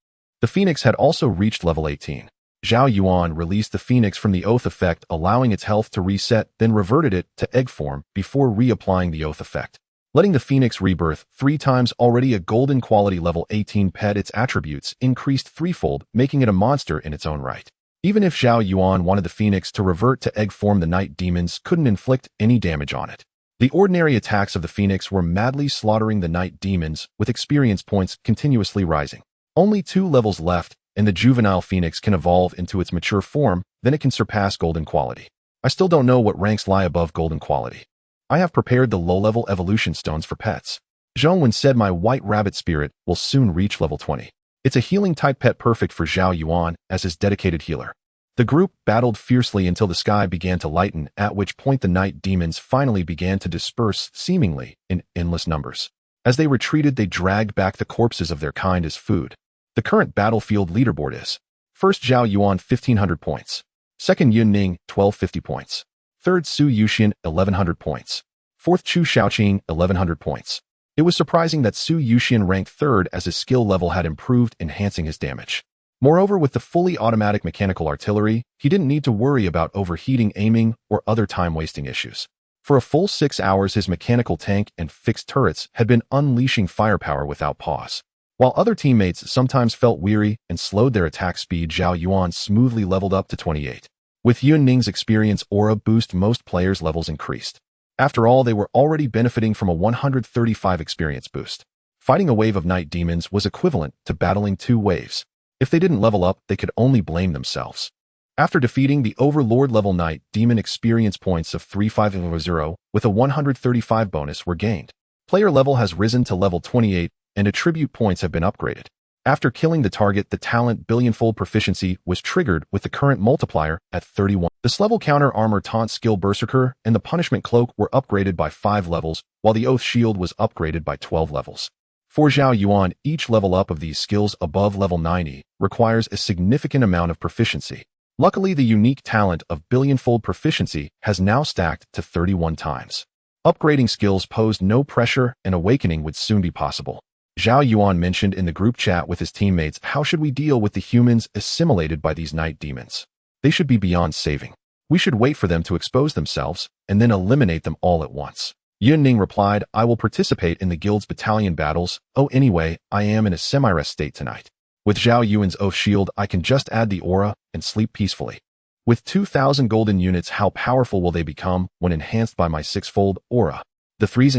The phoenix had also reached level 18. Zhao Yuan released the phoenix from the oath effect, allowing its health to reset, then reverted it to egg form before reapplying the oath effect. Letting the phoenix rebirth 3 times, already a golden quality level 18 pet, its attributes increased threefold, making it a monster in its own right. Even if Zhao Yuan wanted the phoenix to revert to egg form, the night demons couldn't inflict any damage on it. The ordinary attacks of the phoenix were madly slaughtering the night demons, with experience points continuously rising. Only 2 levels left, and the juvenile phoenix can evolve into its mature form, then it can surpass golden quality. I still don't know what ranks lie above golden quality. I have prepared the low-level evolution stones for pets. Zhong Wen said my white rabbit spirit will soon reach level 20. It's a healing-type pet, perfect for Zhao Yuan as his dedicated healer. The group battled fiercely until the sky began to lighten, at which point the night demons finally began to disperse, seemingly in endless numbers. As they retreated, they dragged back the corpses of their kind as food. The current battlefield leaderboard is: first Zhao Yuan 1,500 points, second Yun Ning 1,250 points, third Su Yuxian 1,100 points, fourth Chu Shaoqing 1,100 points. It was surprising that Su Yuxian ranked third, as his skill level had improved, enhancing his damage. Moreover, with the fully automatic mechanical artillery, he didn't need to worry about overheating, aiming, or other time-wasting issues. For a full 6 hours, his mechanical tank and fixed turrets had been unleashing firepower without pause. While other teammates sometimes felt weary and slowed their attack speed, Zhao Yuan smoothly leveled up to 28. With Yun Ning's experience aura boost, most players' levels increased. After all, they were already benefiting from a 135 experience boost. Fighting a wave of night demons was equivalent to battling 2 waves. If they didn't level up, they could only blame themselves. After defeating the Overlord level night demon, experience points of 350 with a 135 bonus were gained. Player level has risen to level 28, and attribute points have been upgraded. After killing the target, the talent billionfold proficiency was triggered with the current multiplier at 31. This level counter armor taunt skill Berserker and the punishment cloak were upgraded by 5 levels, while the oath shield was upgraded by 12 levels. For Zhao Yuan, each level up of these skills above level 90 requires a significant amount of proficiency. Luckily, the unique talent of billionfold proficiency has now stacked to 31 times. Upgrading skills posed no pressure, and awakening would soon be possible. Zhao Yuan mentioned in the group chat with his teammates, how should we deal with the humans assimilated by these night demons? They should be beyond saving. We should wait for them to expose themselves, and then eliminate them all at once. Yun Ning replied, I will participate in the guild's battalion battles. Oh, anyway, I am in a semi-rest state tonight. With Zhao Yuan's oath shield, I can just add the aura and sleep peacefully. With 2,000 golden units, how powerful will they become when enhanced by my 6-fold aura? The 3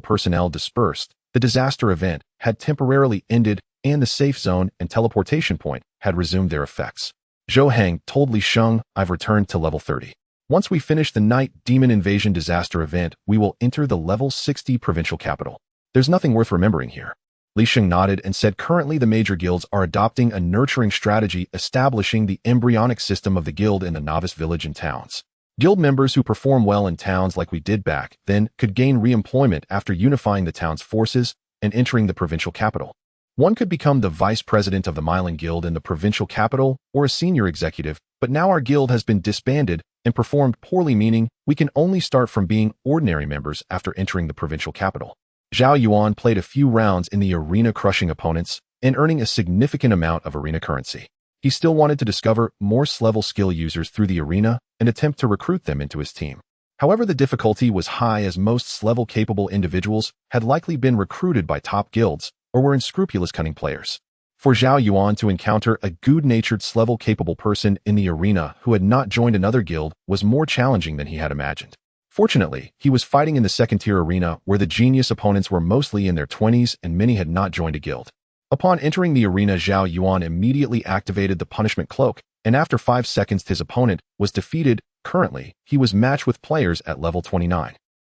personnel dispersed. The disaster event had temporarily ended, and the safe zone and teleportation point had resumed their effects. Zhou Heng told Li Sheng, I've returned to level 30. Once we finish the Night Demon Invasion disaster event, we will enter the level 60 provincial capital. There's nothing worth remembering here. Li Sheng nodded and said currently the major guilds are adopting a nurturing strategy, establishing the embryonic system of the guild in the novice village and towns. Guild members who perform well in towns like we did back then could gain re-employment after unifying the town's forces and entering the provincial capital. One could become the vice president of the Milan Guild in the provincial capital or a senior executive, but now our guild has been disbanded and performed poorly, meaning we can only start from being ordinary members after entering the provincial capital. Zhao Yuan played a few rounds in the arena, crushing opponents and earning a significant amount of arena currency. He still wanted to discover more level skill users through the arena and attempt to recruit them into his team. However, the difficulty was high, as most level capable individuals had likely been recruited by top guilds or were unscrupulous cunning players. For Zhao Yuan to encounter a good-natured level capable person in the arena who had not joined another guild was more challenging than he had imagined. Fortunately, he was fighting in the second-tier arena where the genius opponents were mostly in their 20s and many had not joined a guild. Upon entering the arena, Zhao Yuan immediately activated the punishment cloak, and after 5 seconds his opponent was defeated. Currently, he was matched with players at level 29.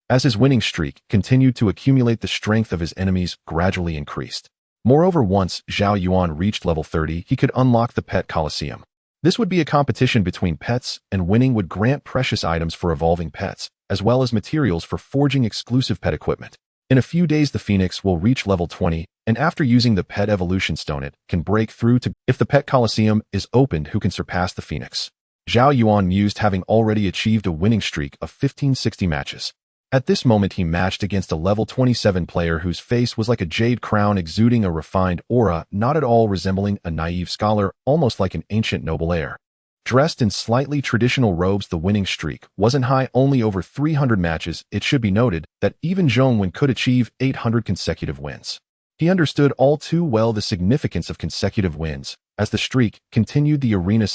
As his winning streak continued to accumulate, the strength of his enemies gradually increased. Moreover, once Zhao Yuan reached level 30, he could unlock the Pet Coliseum. This would be a competition between pets, and winning would grant precious items for evolving pets, as well as materials for forging exclusive pet equipment. In a few days, the Phoenix will reach level 20, and after using the Pet Evolution Stone, it can break through to. If the Pet Coliseum is opened, who can surpass the Phoenix? Zhao Yuan mused, having already achieved a winning streak of 1560 matches. At this moment, he matched against a level 27 player whose face was like a jade crown exuding a refined aura, not at all resembling a naive scholar, almost like an ancient noble heir. Dressed in slightly traditional robes, the winning streak wasn't high, only over 300 matches. It should be noted that even Zhao Yuan could achieve 800 consecutive wins. He understood all too well the significance of consecutive wins. As the streak continued, the arena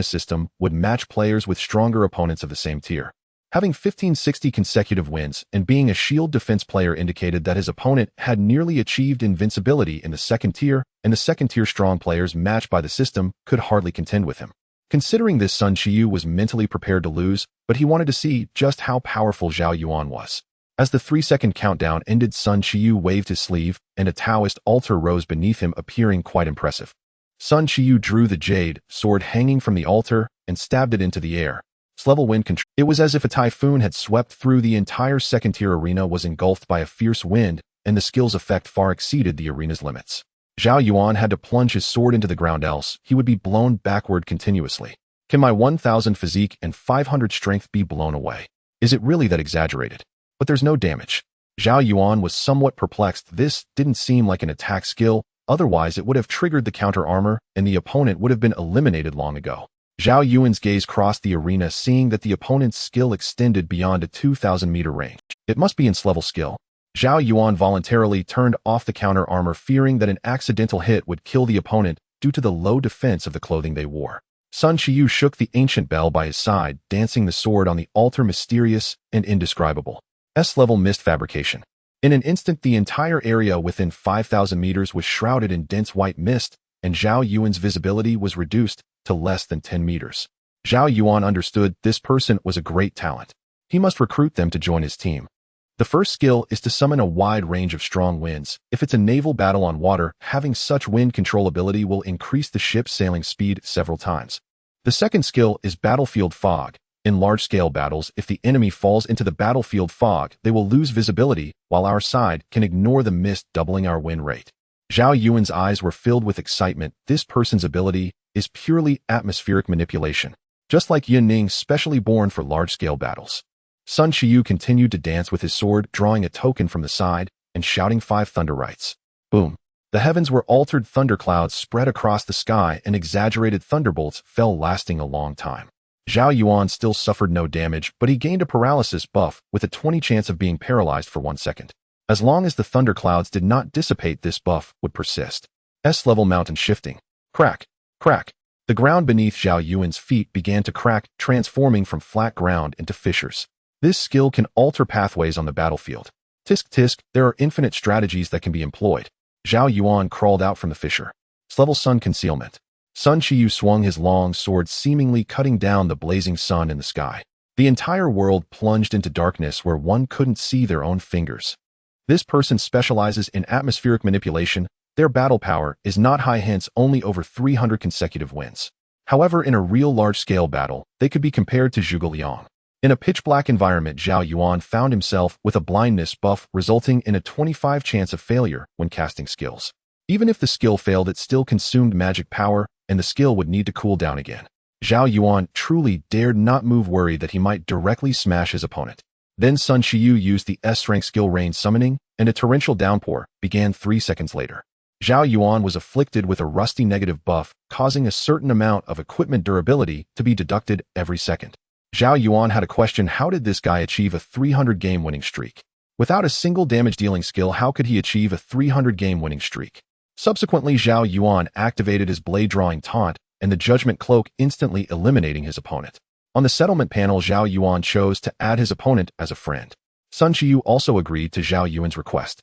system would match players with stronger opponents of the same tier. Having 1560 consecutive wins and being a shield defense player indicated that his opponent had nearly achieved invincibility in the second tier, and the second tier strong players matched by the system could hardly contend with him. Considering this, Sun Qiyu was mentally prepared to lose, but he wanted to see just how powerful Zhao Yuan was. As the 3-second countdown ended, Sun Qiyu waved his sleeve, and a Taoist altar rose beneath him, appearing quite impressive. Sun Qiyu drew the jade sword hanging from the altar and stabbed it into the air. Level wind control. It was as if a typhoon had swept through. The entire second-tier arena was engulfed by a fierce wind, and the skill's effect far exceeded the arena's limits. Zhao Yuan had to plunge his sword into the ground, else he would be blown backward continuously. Can my 1000 physique and 500 strength be blown away? Is it really that exaggerated? But there's no damage. Zhao Yuan was somewhat perplexed. This didn't seem like an attack skill, otherwise it would have triggered the counter armor, and the opponent would have been eliminated long ago. Zhao Yuan's gaze crossed the arena, seeing that the opponent's skill extended beyond a 2,000-meter range. It must be its level skill. Zhao Yuan voluntarily turned off the counter armor, fearing that an accidental hit would kill the opponent due to the low defense of the clothing they wore. Sun Qiyu shook the ancient bell by his side, dancing the sword on the altar, mysterious and indescribable. S-level mist fabrication. In an instant, the entire area within 5,000 meters was shrouded in dense white mist, and Zhao Yuan's visibility was reduced to less than 10 meters. Zhao Yuan understood this person was a great talent. He must recruit them to join his team. The first skill is to summon a wide range of strong winds. If it's a naval battle on water, having such wind control ability will increase the ship's sailing speed several times. The second skill is battlefield fog. In large-scale battles, if the enemy falls into the battlefield fog, they will lose visibility, while our side can ignore the mist, doubling our win rate. Zhao Yuan's eyes were filled with excitement. This person's ability is purely atmospheric manipulation, just like Yin Ning, specially born for large-scale battles. Sun Qiyu continued to dance with his sword, drawing a token from the side and shouting 5 thunder rites. Boom! The heavens were altered. Thunderclouds spread across the sky, and exaggerated thunderbolts fell, lasting a long time. Zhao Yuan still suffered no damage, but he gained a paralysis buff with a 20% chance of being paralyzed for 1 second. As long as the thunderclouds did not dissipate, this buff would persist. S-level mountain shifting. Crack! Crack! The ground beneath Zhao Yuan's feet began to crack, transforming from flat ground into fissures. This skill can alter pathways on the battlefield. Tisk tisk, there are infinite strategies that can be employed. Zhao Yuan crawled out from the fissure. S-level sun concealment. Sun Qiyu swung his long sword, seemingly cutting down the blazing sun in the sky. The entire world plunged into darkness where one couldn't see their own fingers. This person specializes in atmospheric manipulation. Their battle power is not high, hence only over 300 consecutive wins. However, in a real large-scale battle, they could be compared to Zhuge Liang. In a pitch-black environment, Zhao Yuan found himself with a blindness buff, resulting in a 25% chance of failure when casting skills. Even if the skill failed, it still consumed magic power, and the skill would need to cool down again. Zhao Yuan truly dared not move, worried that he might directly smash his opponent. Then Sun Qiyu used the S-Rank skill Rain Summoning, and a torrential downpour began 3 seconds later. Zhao Yuan was afflicted with a rusty negative buff, causing a certain amount of equipment durability to be deducted every second. Zhao Yuan had a question: how did this guy achieve a 300-game winning streak? Without a single damage-dealing skill, how could he achieve a 300-game winning streak? Subsequently, Zhao Yuan activated his blade-drawing taunt and the Judgment Cloak, instantly eliminating his opponent. On the settlement panel, Zhao Yuan chose to add his opponent as a friend. Sun Qiyu also agreed to Zhao Yuan's request.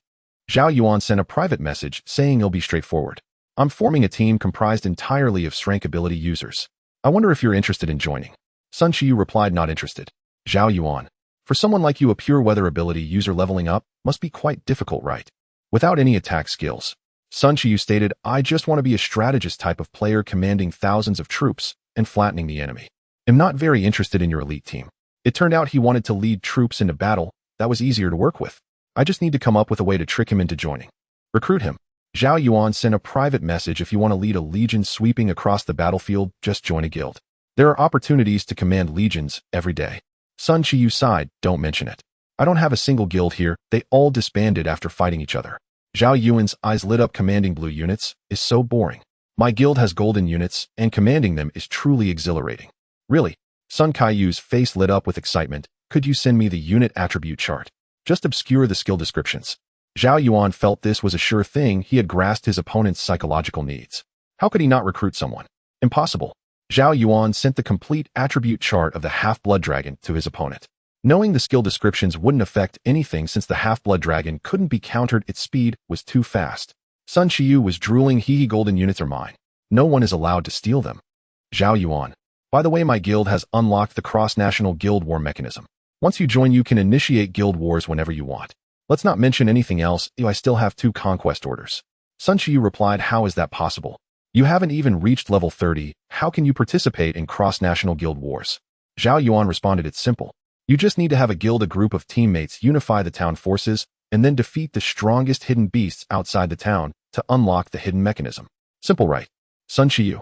Zhao Yuan sent a private message saying it'll be straightforward. I'm forming a team comprised entirely of S-Rank ability users. I wonder if you're interested in joining. Sun Qiyu replied not interested. Zhao Yuan. For someone like you, a pure weather ability user leveling up must be quite difficult, right? Without any attack skills. Sun Qiyu stated, I just want to be a strategist type of player commanding thousands of troops and flattening the enemy. I'm not very interested in your elite team. It turned out he wanted to lead troops into battle. That was easier to work with. I just need to come up with a way to trick him into joining. Recruit him. Zhao Yuan sent a private message. If you want to lead a legion sweeping across the battlefield, just join a guild. There are opportunities to command legions every day. Sun Qiyu sighed, don't mention it. I don't have a single guild here. They all disbanded after fighting each other. Zhao Yuan's eyes lit up. Commanding blue units is so boring. My guild has golden units, and commanding them is truly exhilarating. Really? Sun Kaiyu's face lit up with excitement. Could you send me the unit attribute chart? Just obscure the skill descriptions. Zhao Yuan felt this was a sure thing. He had grasped his opponent's psychological needs. How could he not recruit someone? Impossible. Zhao Yuan sent the complete attribute chart of the half-blood dragon to his opponent. Knowing the skill descriptions wouldn't affect anything since the half-blood dragon couldn't be countered, its speed was too fast. Sun Qiyu was drooling. Hee golden units are mine. No one is allowed to steal them. Zhao Yuan. By the way, my guild has unlocked the cross-national guild war mechanism. Once you join, you can initiate guild wars whenever you want. Let's not mention anything else. I still have 2 conquest orders. Sun Qiyu replied, how is that possible? You haven't even reached level 30. How can you participate in cross-national guild wars? Zhao Yuan responded, it's simple. You just need to have a guild, a group of teammates, unify the town forces, and then defeat the strongest hidden beasts outside the town to unlock the hidden mechanism. Simple, right? Sun Qiyu.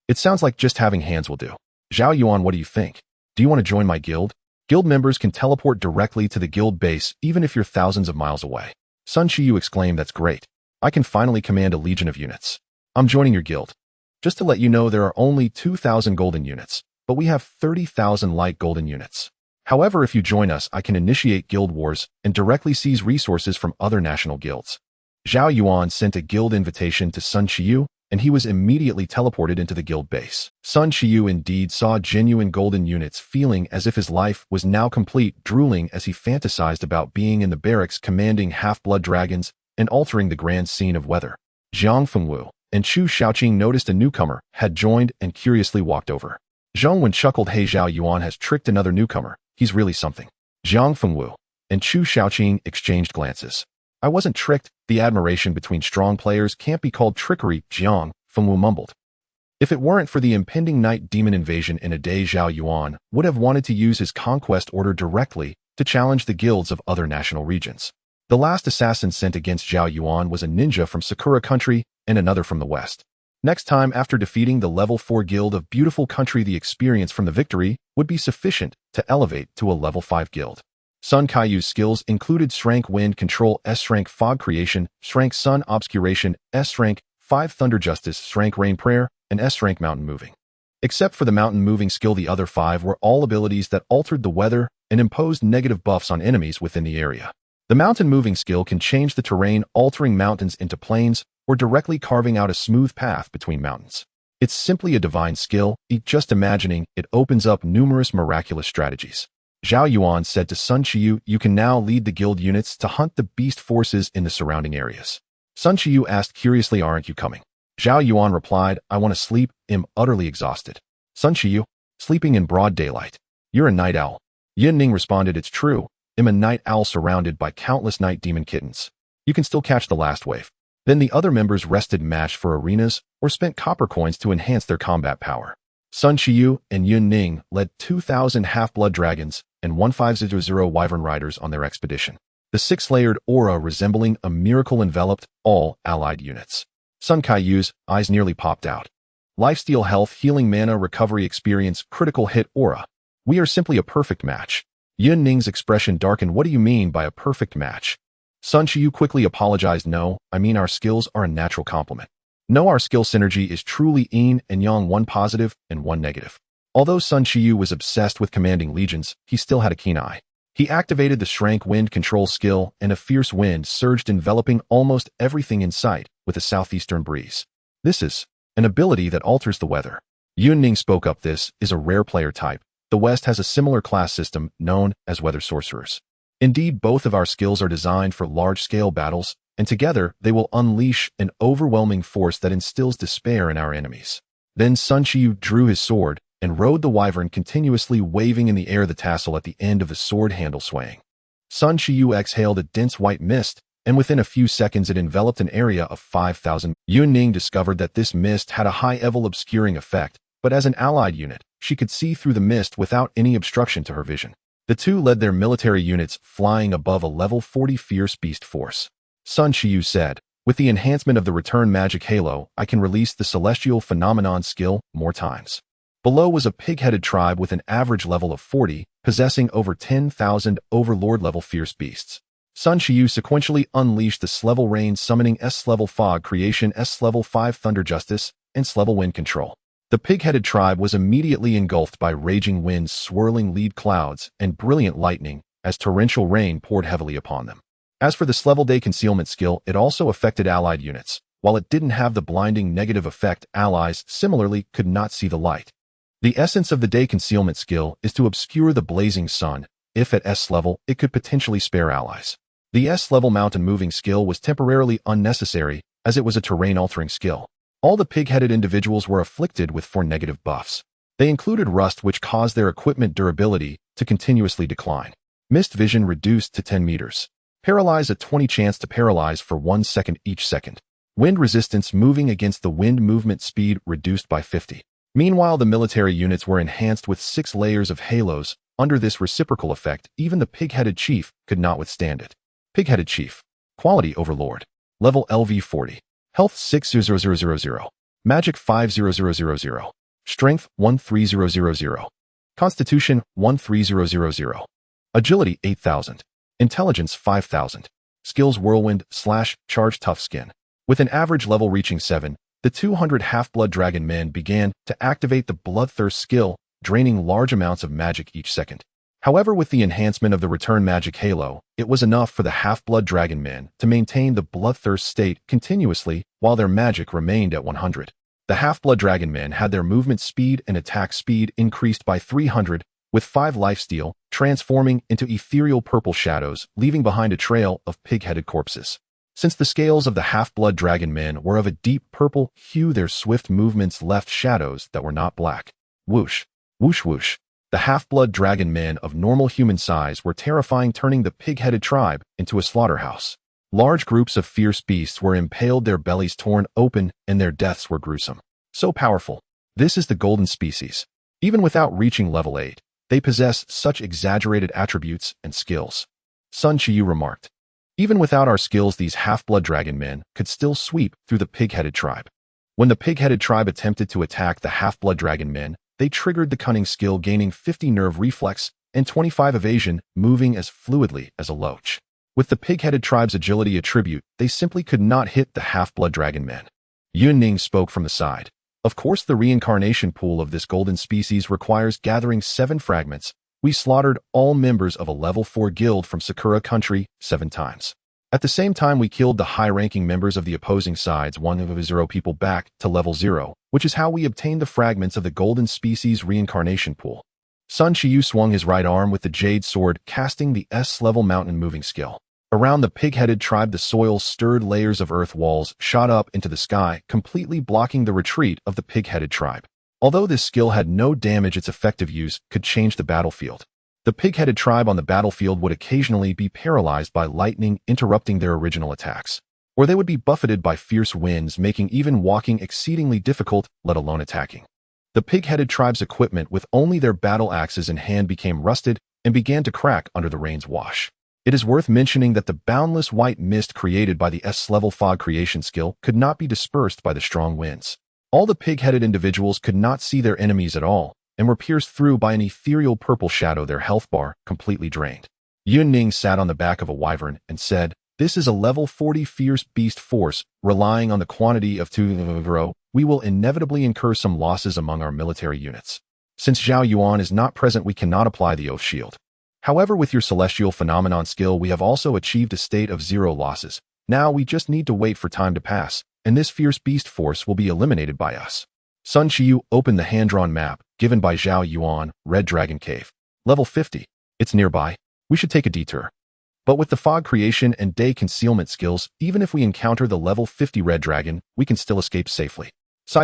It sounds like just having hands will do. Zhao Yuan, what do you think? Do you want to join my guild? Guild members can teleport directly to the guild base even if you're thousands of miles away. Sun Qiyu exclaimed, that's great. I can finally command a legion of units. I'm joining your guild. Just to let you know, there are only 2,000 golden units, but we have 30,000 light golden units. However, if you join us, I can initiate guild wars and directly seize resources from other national guilds. Zhao Yuan sent a guild invitation to Sun Qiyu, and he was immediately teleported into the guild base. Sun Qiyu indeed saw genuine golden units, feeling as if his life was now complete, drooling as he fantasized about being in the barracks commanding half-blood dragons and altering the grand scene of weather. Jiang Fengwu and Chu Shaoqing noticed a newcomer had joined and curiously walked over. Zhong Wen chuckled, hey, Zhao Yuan has tricked another newcomer. He's really something. Jiang Fengwu and Chu Shaoqing exchanged glances. I wasn't tricked. The admiration between strong players can't be called trickery, Jiang Fengwu mumbled. If it weren't for the impending night demon invasion in a day, Zhao Yuan would have wanted to use his conquest order directly to challenge the guilds of other national regions. The last assassin sent against Zhao Yuan was a ninja from Sakura country and another from the west. Next time, after defeating the level 4 guild of Beautiful Country, the experience from the victory would be sufficient to elevate to a level 5 guild. Sun Kaiyu's skills included S-Rank Wind Control, S-Rank Fog Creation, S-Rank Sun Obscuration, S-Rank 5 Thunder Justice, S-Rank Rain Prayer, and S-Rank Mountain Moving. Except for the Mountain Moving skill, the other 5 were all abilities that altered the weather and imposed negative buffs on enemies within the area. The Mountain Moving skill can change the terrain, altering mountains into plains or directly carving out a smooth path between mountains. It's simply a divine skill. Just imagining it opens up numerous miraculous strategies. Zhao Yuan said to Sun Qiyu, you can now lead the guild units to hunt the beast forces in the surrounding areas. Sun Qiyu asked curiously, aren't you coming? Zhao Yuan replied, I want to sleep. I'm utterly exhausted. Sun Qiyu, sleeping in broad daylight. You're a night owl. Yin Ning responded, it's true. I'm a night owl surrounded by countless night demon kittens. You can still catch the last wave. Then the other members rested, matched for arenas, or spent copper coins to enhance their combat power. Sun Qiyu and Yun Ning led 2,000 half-blood dragons and 1500 wyvern riders on their expedition. The 6-layered aura resembling a miracle enveloped all allied units. Sun Kaiyu's eyes nearly popped out. Lifesteal, health, healing, mana, recovery, experience, critical hit, aura. We are simply a perfect match. Yun Ning's expression darkened. What do you mean by a perfect match? Sun Qiyu quickly apologized. No, I mean our skills are a natural complement. No, our skill synergy is truly yin and yang, one positive and one negative. Although Sun Qiyu was obsessed with commanding legions, he still had a keen eye. He activated the S-Rank Wind Control skill, and a fierce wind surged, enveloping almost everything in sight with a southeastern breeze. This is an ability that alters the weather. Yun Ning spoke up. This is a rare player type. The West has a similar class system known as weather sorcerers. Indeed, both of our skills are designed for large-scale battles, and together they will unleash an overwhelming force that instills despair in our enemies. Then Sun Qiu drew his sword and rode the wyvern, continuously waving in the air, the tassel at the end of the sword handle swaying. Sun Qiu exhaled a dense white mist, and within a few seconds it enveloped an area of 5,000. Yun Ning discovered that this mist had a high-level obscuring effect, but as an allied unit, she could see through the mist without any obstruction to her vision. The two led their military units flying above a level 40 fierce beast force. Sun Qiu said, "With the enhancement of the return magic halo, I can release the celestial phenomenon skill more times." Below was a pig-headed tribe with an average level of 40, possessing over 10,000 overlord-level fierce beasts. Sun Qiu sequentially unleashed the S-level rain, summoning S-level fog creation, S-level 5 thunder justice, and S-level wind control. The pig-headed tribe was immediately engulfed by raging winds, swirling lead clouds, and brilliant lightning as torrential rain poured heavily upon them. As for the S-level day concealment skill, it also affected allied units. While it didn't have the blinding negative effect, allies similarly could not see the light. The essence of the day concealment skill is to obscure the blazing sun. If at S level, it could potentially spare allies. The S-level mountain moving skill was temporarily unnecessary, as it was a terrain-altering skill. All the pig-headed individuals were afflicted with 4 negative buffs. They included rust, which caused their equipment durability to continuously decline. Mist vision reduced to 10 meters. Paralyze, a 20 chance to paralyze for 1 second each second. Wind resistance, moving against the wind, movement speed reduced by 50. Meanwhile, the military units were enhanced with 6 layers of halos. Under this reciprocal effect, even the pig-headed chief could not withstand it. Pig-headed chief. Quality overlord. Level LV 40. Health 60000. Magic 50000. Strength 13000. Constitution 13000. Agility 8000. Intelligence 5000. Skills whirlwind / charge tough skin. With an average level reaching 7, the 200 half-blood dragon men began to activate the bloodthirst skill, draining large amounts of magic each second. However, with the enhancement of the return magic halo, it was enough for the half-blood dragon men to maintain the bloodthirst state continuously while their magic remained at 100. The half-blood dragon men had their movement speed and attack speed increased by 300, with 5 lifesteal, transforming into ethereal purple shadows, leaving behind a trail of pig-headed corpses. Since the scales of the half-blood dragon men were of a deep purple hue, their swift movements left shadows that were not black. Whoosh, whoosh, whoosh. The half-blood dragon men of normal human size were terrifying, turning the pig-headed tribe into a slaughterhouse. Large groups of fierce beasts were impaled, their bellies torn open, and their deaths were gruesome. So powerful. This is the golden species. Even without reaching level 8, they possess such exaggerated attributes and skills. Sun Qiu remarked. Even without our skills, these half-blood dragon men could still sweep through the pig-headed tribe. When the pig-headed tribe attempted to attack the half-blood dragon men, they triggered the cunning skill, gaining 50 nerve reflex and 25 evasion, moving as fluidly as a loach. With the pig-headed tribe's agility attribute, they simply could not hit the half-blood dragon men. Yun Ning spoke from the side. Of course, the reincarnation pool of this golden species requires gathering 7 fragments. We slaughtered all members of a level 4 guild from Sakura country 7 times. At the same time, we killed the high-ranking members of the opposing sides 100 people back to level 0, which is how we obtained the fragments of the golden species reincarnation pool. Sun Qiu swung his right arm with the jade sword, casting the S-level mountain moving skill. Around the pig-headed tribe, the soil stirred, layers of earth walls shot up into the sky, completely blocking the retreat of the pig-headed tribe. Although this skill had no damage, its effective use could change the battlefield. The pig-headed tribe on the battlefield would occasionally be paralyzed by lightning, interrupting their original attacks. Or they would be buffeted by fierce winds, making even walking exceedingly difficult, let alone attacking. The pig-headed tribe's equipment, with only their battle axes in hand, became rusted and began to crack under the rain's wash. It is worth mentioning that the boundless white mist created by the S-level fog creation skill could not be dispersed by the strong winds. All the pig-headed individuals could not see their enemies at all, and were pierced through by an ethereal purple shadow, their health bar completely drained. Yun Ning sat on the back of a wyvern and said, "This is a level 40 fierce beast force, relying on the quantity of 2. We will inevitably incur some losses among our military units. Since Zhao Yuan is not present, we cannot apply the oath shield. However, with your celestial phenomenon skill, we have also achieved a state of 0 losses. Now we just need to wait for time to pass, and this fierce beast force will be eliminated by us." Sun Qiu opened the hand-drawn map, given by Zhao Yuan, Red Dragon Cave. Level 50. It's nearby. We should take a detour. But with the fog creation and day concealment skills, even if we encounter the level 50 red dragon, we can still escape safely.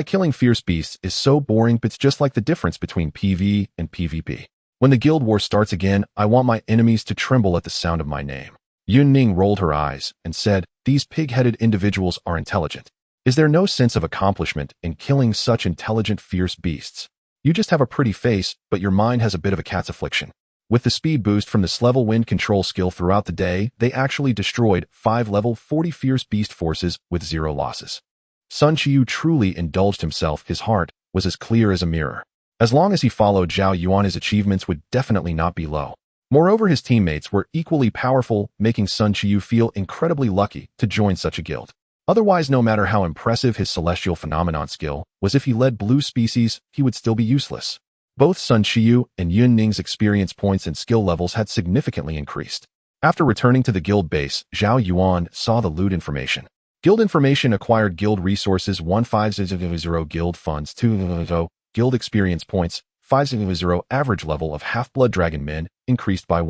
Killing fierce beasts is so boring, but it's just like the difference between PvE and PvP. When the guild war starts again, I want my enemies to tremble at the sound of my name. Yunning rolled her eyes and said, these pig-headed individuals are intelligent. Is there no sense of accomplishment in killing such intelligent fierce beasts? You just have a pretty face, but your mind has a bit of a cat's affliction. With the speed boost from this level wind control skill throughout the day, they actually destroyed 5 level 40 fierce beast forces with 0 losses. Sun Qiu truly indulged himself. His heart was as clear as a mirror. As long as he followed Zhao Yuan, his achievements would definitely not be low. Moreover, his teammates were equally powerful, making Sun Qiu feel incredibly lucky to join such a guild. Otherwise, no matter how impressive his celestial phenomenon skill was, if he led blue species, he would still be useless. Both Sun Qiu and Yun Ning's experience points and skill levels had significantly increased. After returning to the guild base, Zhao Yuan saw the loot information. Guild information acquired: guild resources 1500, guild funds 200, guild experience points 500, average level of half-blood dragon men increased by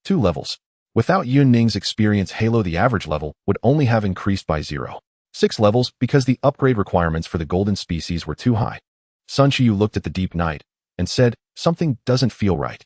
2 levels. Without Yun Ning's experience halo, the average level would only have increased by 0.6 levels because the upgrade requirements for the golden species were too high. Sun Qiu looked at the deep night and said, something doesn't feel right.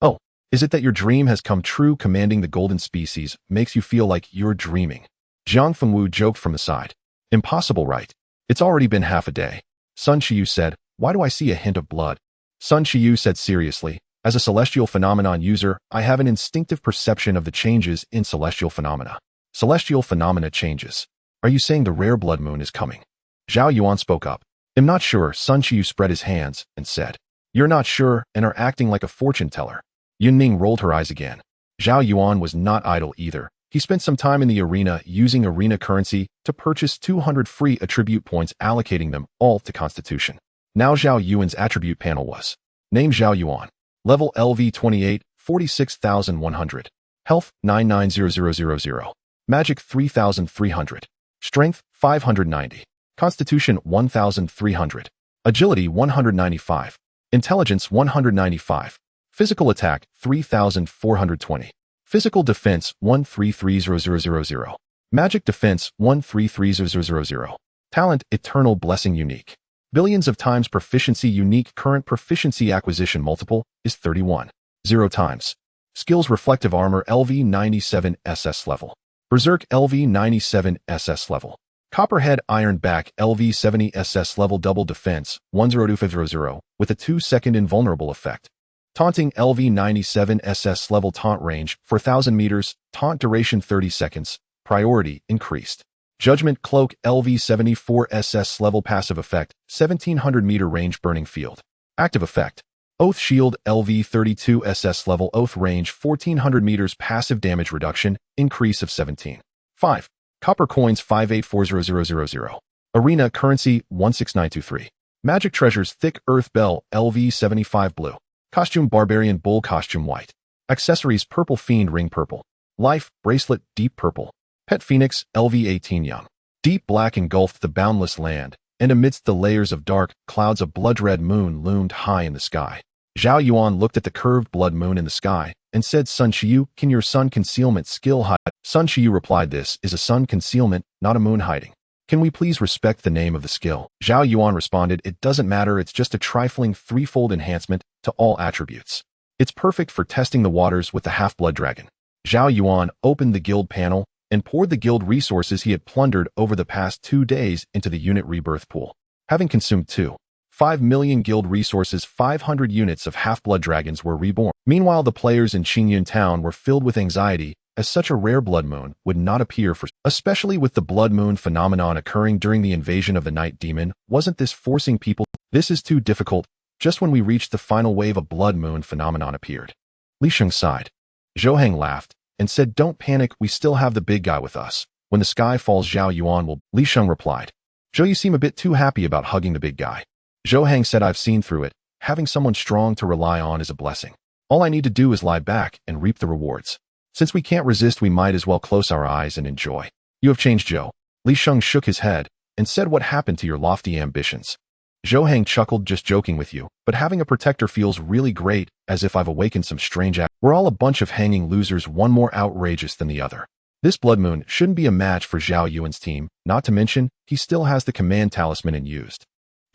Oh, is it that your dream has come true? Commanding the golden species makes you feel like you're dreaming. Jiang Fengwu joked from the side. Impossible, right? It's already been half a day. Sun Qiu said, why do I see a hint of blood? Sun Qiu said seriously, as a celestial phenomenon user, I have an instinctive perception of the changes in celestial phenomena. Celestial phenomena changes. Are you saying the rare blood moon is coming? Zhao Yuan spoke up. I'm not sure. Sun Qiu spread his hands and said, you're not sure and are acting like a fortune teller. Yun Ning rolled her eyes again. Zhao Yuan was not idle either. He spent some time in the arena using arena currency to purchase 200 free attribute points, allocating them all to Constitution. Now Zhao Yuan's attribute panel was. Name: Zhao Yuan. Level LV 28, 46,100. Health 990000. Magic 3,300. Strength 590. Constitution 1,300. Agility 195. Intelligence 195. Physical attack 3,420. Physical defense 1330000. Magic defense 1330000. Talent Eternal Blessing unique. Billions of times proficiency unique. Current proficiency acquisition multiple is 31. 0 times. Skills: Reflective Armor LV 97 SS level. Berserk LV 97 SS level. Copperhead Iron Back LV 70 SS level. Double Defense 10200 with a 2-second invulnerable effect. Taunting LV 97 SS level. Taunt range 4,000 meters. Taunt duration 30 seconds. Priority increased. Judgment Cloak LV 74 SS level. Passive effect 1,700 meter range. Burning Field. Active effect Oath Shield LV 32 SS level. Oath range 1,400 meters. Passive damage reduction increase of 17.5. Copper coins 584000. Arena currency 16923. Magic treasures: Thick Earth Bell LV 75 blue. Costume: Barbarian Bull costume white. Accessories: Purple Fiend ring purple. Life bracelet deep purple. Pet Phoenix LV 18 young. Deep black engulfed the boundless land, and amidst the layers of dark clouds a blood-red moon loomed high in the sky. Zhao Yuan looked at the curved blood moon in the sky and said, Sun Qiu, can your sun concealment skill hide? Sun Qiu replied, this is a sun concealment, not a moon hiding. Can we please respect the name of the skill? Zhao Yuan responded, it doesn't matter, it's just a trifling threefold enhancement to all attributes. It's perfect for testing the waters with the half-blood dragon. Zhao Yuan opened the guild panel and poured the guild resources he had plundered over the past 2 days into the unit rebirth pool. Having consumed 2.5 million guild resources, 500 units of half-blood dragons were reborn. Meanwhile, the players in Qingyun town were filled with anxiety, as such a rare blood moon would not appear especially with the blood moon phenomenon occurring during the invasion of the night demon. Wasn't this forcing people? This is too difficult. Just when we reached the final wave, a blood moon phenomenon appeared. Li Sheng sighed. Zhou Heng laughed and said, don't panic, we still have the big guy with us. When the sky falls, Zhao Yuan will. Li Sheng replied. Zhou, you seem a bit too happy about hugging the big guy. Zhou Heng said, I've seen through it. Having someone strong to rely on is a blessing. All I need to do is lie back and reap the rewards. Since we can't resist, we might as well close our eyes and enjoy. You have changed, Zhou. Li Sheng shook his head and said, what happened to your lofty ambitions? Zhou Hang chuckled, just joking with you, but having a protector feels really great, as if I've awakened some strange We're all a bunch of hanging losers, one more outrageous than the other. This blood moon shouldn't be a match for Zhao Yuan's team, not to mention, he still has the command talisman unused.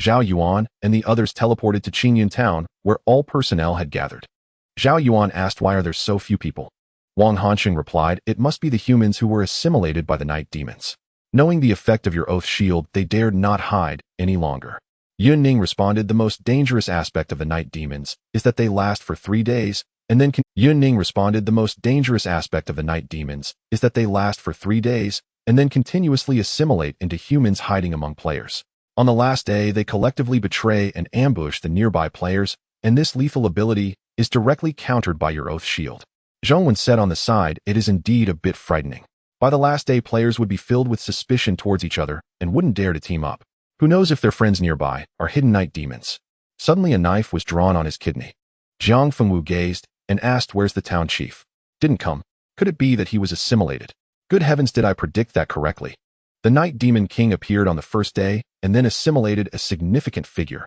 Zhao Yuan and the others teleported to Qingyun town, where all personnel had gathered. Zhao Yuan asked, why are there so few people? Wang Hanqing replied, it must be the humans who were assimilated by the night demons. Knowing the effect of your oath shield, they dared not hide any longer. Yun Ning responded, the most dangerous aspect of the night demons is that they last for 3 days, and then Yun Ning responded, the most dangerous aspect of the night demons is that they last for 3 days, and then continuously assimilate into humans hiding among players. On the last day, they collectively betray and ambush the nearby players, and this lethal ability is directly countered by your oath shield. Zhong Wen said on the side, it is indeed a bit frightening. By the last day, players would be filled with suspicion towards each other and wouldn't dare to team up. Who knows if their friends nearby are hidden night demons? Suddenly a knife was drawn on his kidney. Jiang Fengwu gazed and asked, where's the town chief? Didn't come. Could it be that he was assimilated? Good heavens, did I predict that correctly? The night demon king appeared on the first day and then assimilated a significant figure.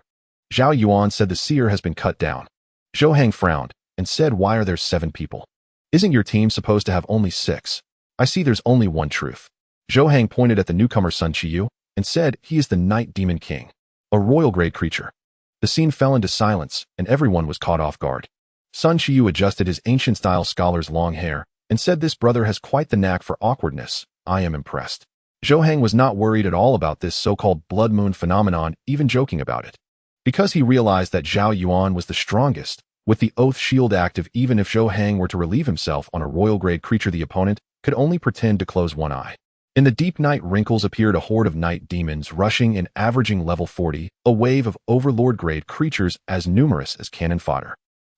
Zhao Yuan said, the seer has been cut down. Zhou Hang frowned and said, why are there 7 people? Isn't your team supposed to have only 6? I see there's only one truth. Zhou Hang pointed at the newcomer Sun Qiyu and said, he is the night demon king, a royal-grade creature. The scene fell into silence and everyone was caught off guard. Sun Qiyu adjusted his ancient-style scholar's long hair and said, this brother has quite the knack for awkwardness. I am impressed. Zhou Hang was not worried at all about this so-called blood moon phenomenon, even joking about it. Because he realized that Zhao Yuan was the strongest, with the oath shield active, even if Zhou Hang were to relieve himself on a royal-grade creature, the opponent could only pretend to close one eye. In the deep night wrinkles appeared a horde of night demons rushing and averaging level 40, a wave of overlord-grade creatures as numerous as cannon fodder.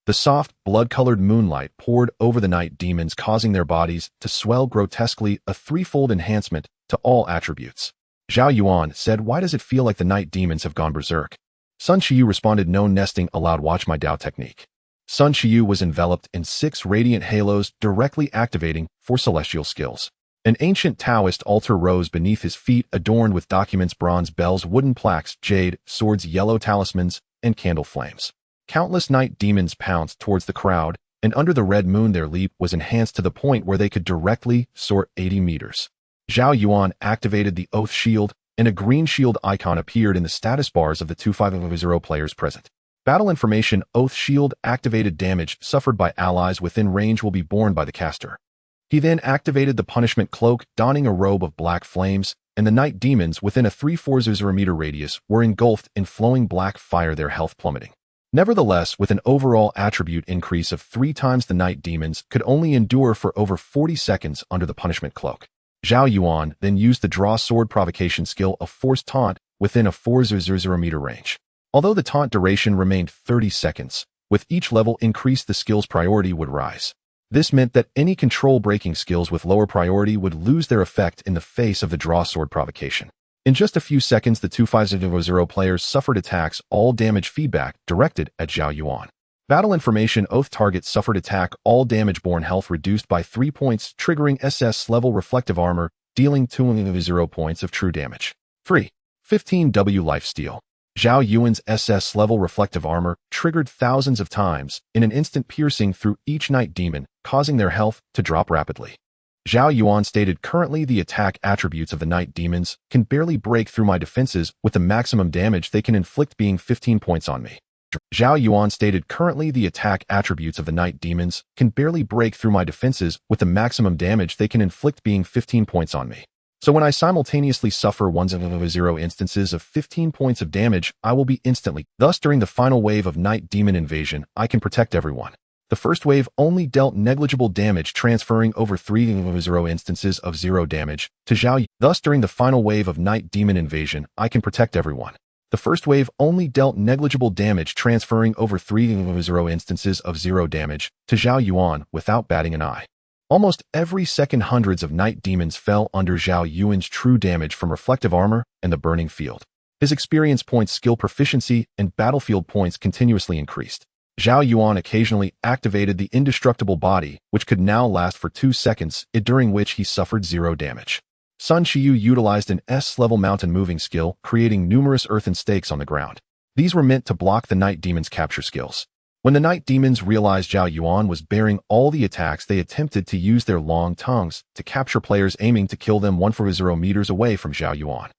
The soft, blood-colored moonlight poured over the night demons, causing their bodies to swell grotesquely, a threefold enhancement to all attributes. Zhao Yuan said, why does it feel like the night demons have gone berserk? Sun Qiyu responded, no nesting allowed, watch my Dao technique. Sun Qiyu was enveloped in 6 radiant halos, directly activating 4 celestial skills. An ancient Taoist altar rose beneath his feet, adorned with documents, bronze bells, wooden plaques, jade, swords, yellow talismans, and candle flames. Countless night demons pounced towards the crowd, and under the red moon their leap was enhanced to the point where they could directly soar 80 meters. Zhao Yuan activated the oath shield, and a green shield icon appeared in the status bars of the 2500 players present. Battle information: oath shield activated. Damage suffered by allies within range will be borne by the caster. He then activated the punishment cloak, donning a robe of black flames, and the night demons within a 340 meter radius were engulfed in flowing black fire, their health plummeting. Nevertheless, with an overall attribute increase of 3 times, the night demons could only endure for over 40 seconds under the punishment cloak. Zhao Yuan then used the draw sword provocation skill of force taunt within a 400 meter range. Although the taunt duration remained 30 seconds, with each level increased the skill's priority would rise. This meant that any control-breaking skills with lower priority would lose their effect in the face of the draw sword provocation. In just a few seconds, the 2500 players suffered attacks, all damage feedback directed at Zhao Yuan. Battle information: oath target suffered attack, all damage borne, health reduced by 3 points, triggering SS level reflective armor, dealing 2 points of true damage. 3. 15W lifesteal. Zhao Yuan's SS level reflective armor triggered thousands of times in an instant, piercing through each night demon, causing their health to drop rapidly. Zhao Yuan stated, currently the attack attributes of the night demons can barely break through my defenses, with the maximum damage they can inflict being 15 points on me. Zhao Yuan stated, currently the attack attributes of the night demons can barely break through my defenses, with the maximum damage they can inflict being 15 points on me. So when I simultaneously suffer 100 instances of 15 points of damage, I will be instantly. Thus, during the final wave of night demon invasion, I can protect everyone. The first wave only dealt negligible damage, transferring over 300 instances of 0 damage to Zhao Yuan. Thus, during the final wave of night demon invasion, I can protect everyone. The first wave only dealt negligible damage, transferring over 300 instances of 0 damage to Zhao Yuan without batting an eye. Almost every second, hundreds of night demons fell under Zhao Yuan's true damage from reflective armor and the burning field. His experience points, skill proficiency, and battlefield points continuously increased. Zhao Yuan occasionally activated the indestructible body, which could now last for 2 seconds, during which he suffered 0 damage. Sun Qiyu utilized an S-level mountain moving skill, creating numerous earthen stakes on the ground. These were meant to block the Night Demon's capture skills. When the Night Demons realized Zhao Yuan was bearing all the attacks, they attempted to use their long tongues to capture players, aiming to kill them 140 meters away from Zhao Yuan.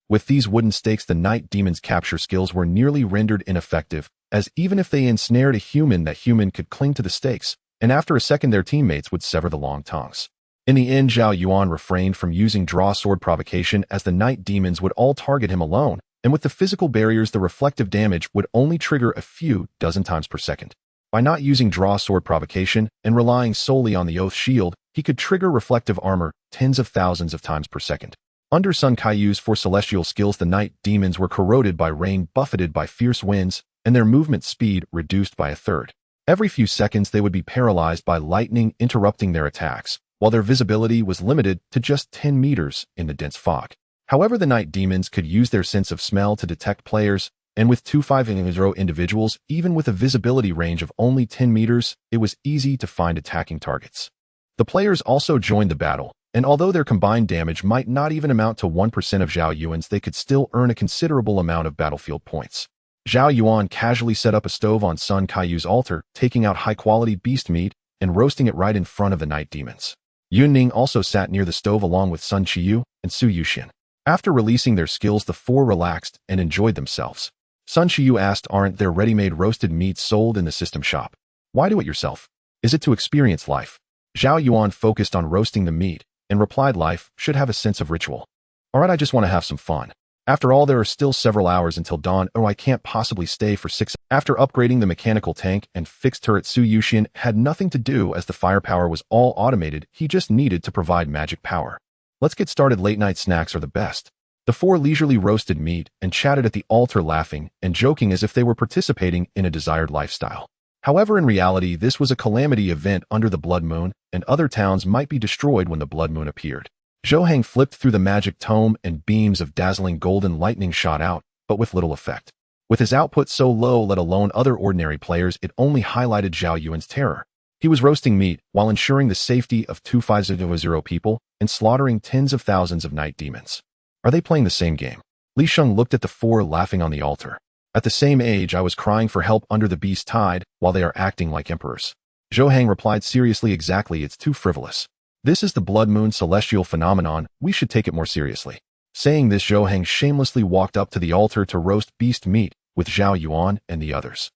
With these wooden stakes, the Night Demon's capture skills were nearly rendered ineffective, as even if they ensnared a human, that human could cling to the stakes, and after a second their teammates would sever the long tongues. In the end, Zhao Yuan refrained from using draw sword provocation, as the Night Demons would all target him alone, and with the physical barriers the reflective damage would only trigger a few dozen times per second. By not using draw sword provocation and relying solely on the Oath Shield, he could trigger reflective armor tens of thousands of times per second. Under Sun Kaiyu's 4 celestial skills, the Night Demons were corroded by rain, buffeted by fierce winds, and their movement speed reduced by a third. Every few seconds they would be paralyzed by lightning, interrupting their attacks, while their visibility was limited to just 10 meters in the dense fog. However, the Night Demons could use their sense of smell to detect players, and with 250 individuals, even with a visibility range of only 10 meters, it was easy to find attacking targets. The players also joined the battle, and although their combined damage might not even amount to 1% of Zhao Yuan's, they could still earn a considerable amount of battlefield points. Zhao Yuan casually set up a stove on Sun Kaiyu's altar, taking out high-quality beast meat and roasting it right in front of the Night Demons. Yunning also sat near the stove along with Sun Qiyu and Su Yuxian. After releasing their skills, the four relaxed and enjoyed themselves. Sun Qiyu asked, "Aren't there ready-made roasted meats sold in the system shop? Why do it yourself? Is it to experience life?" Zhao Yuan focused on roasting the meat and replied, "Life should have a sense of ritual. All right, I just want to have some fun. After all, there are still several hours until dawn. Oh, I can't possibly stay for 6 hours. After upgrading the mechanical tank and fixed turret, Su Yuxian had nothing to do, as the firepower was all automated. He just needed to provide magic power. Let's get started. Late night snacks are the best. The four leisurely roasted meat and chatted at the altar, laughing and joking as if they were participating in a desired lifestyle. However, in reality, this was a calamity event under the blood moon, and other towns might be destroyed when the blood moon appeared. Zhou Heng flipped through the magic tome and beams of dazzling golden lightning shot out, but with little effect. With his output so low, let alone other ordinary players, it only highlighted Zhao Yuan's terror. He was roasting meat while ensuring the safety of 250 people and slaughtering tens of thousands of night demons. Are they playing the same game? Li Sheng looked at the four laughing on the altar. At the same age, I was crying for help under the beast tide while they are acting like emperors. Zhou Heng replied seriously, "Exactly, it's too frivolous. This is the blood moon celestial phenomenon. We should take it more seriously." Saying this, Zhou Heng shamelessly walked up to the altar to roast beast meat with Zhao Yuan and the others.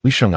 Li Sheng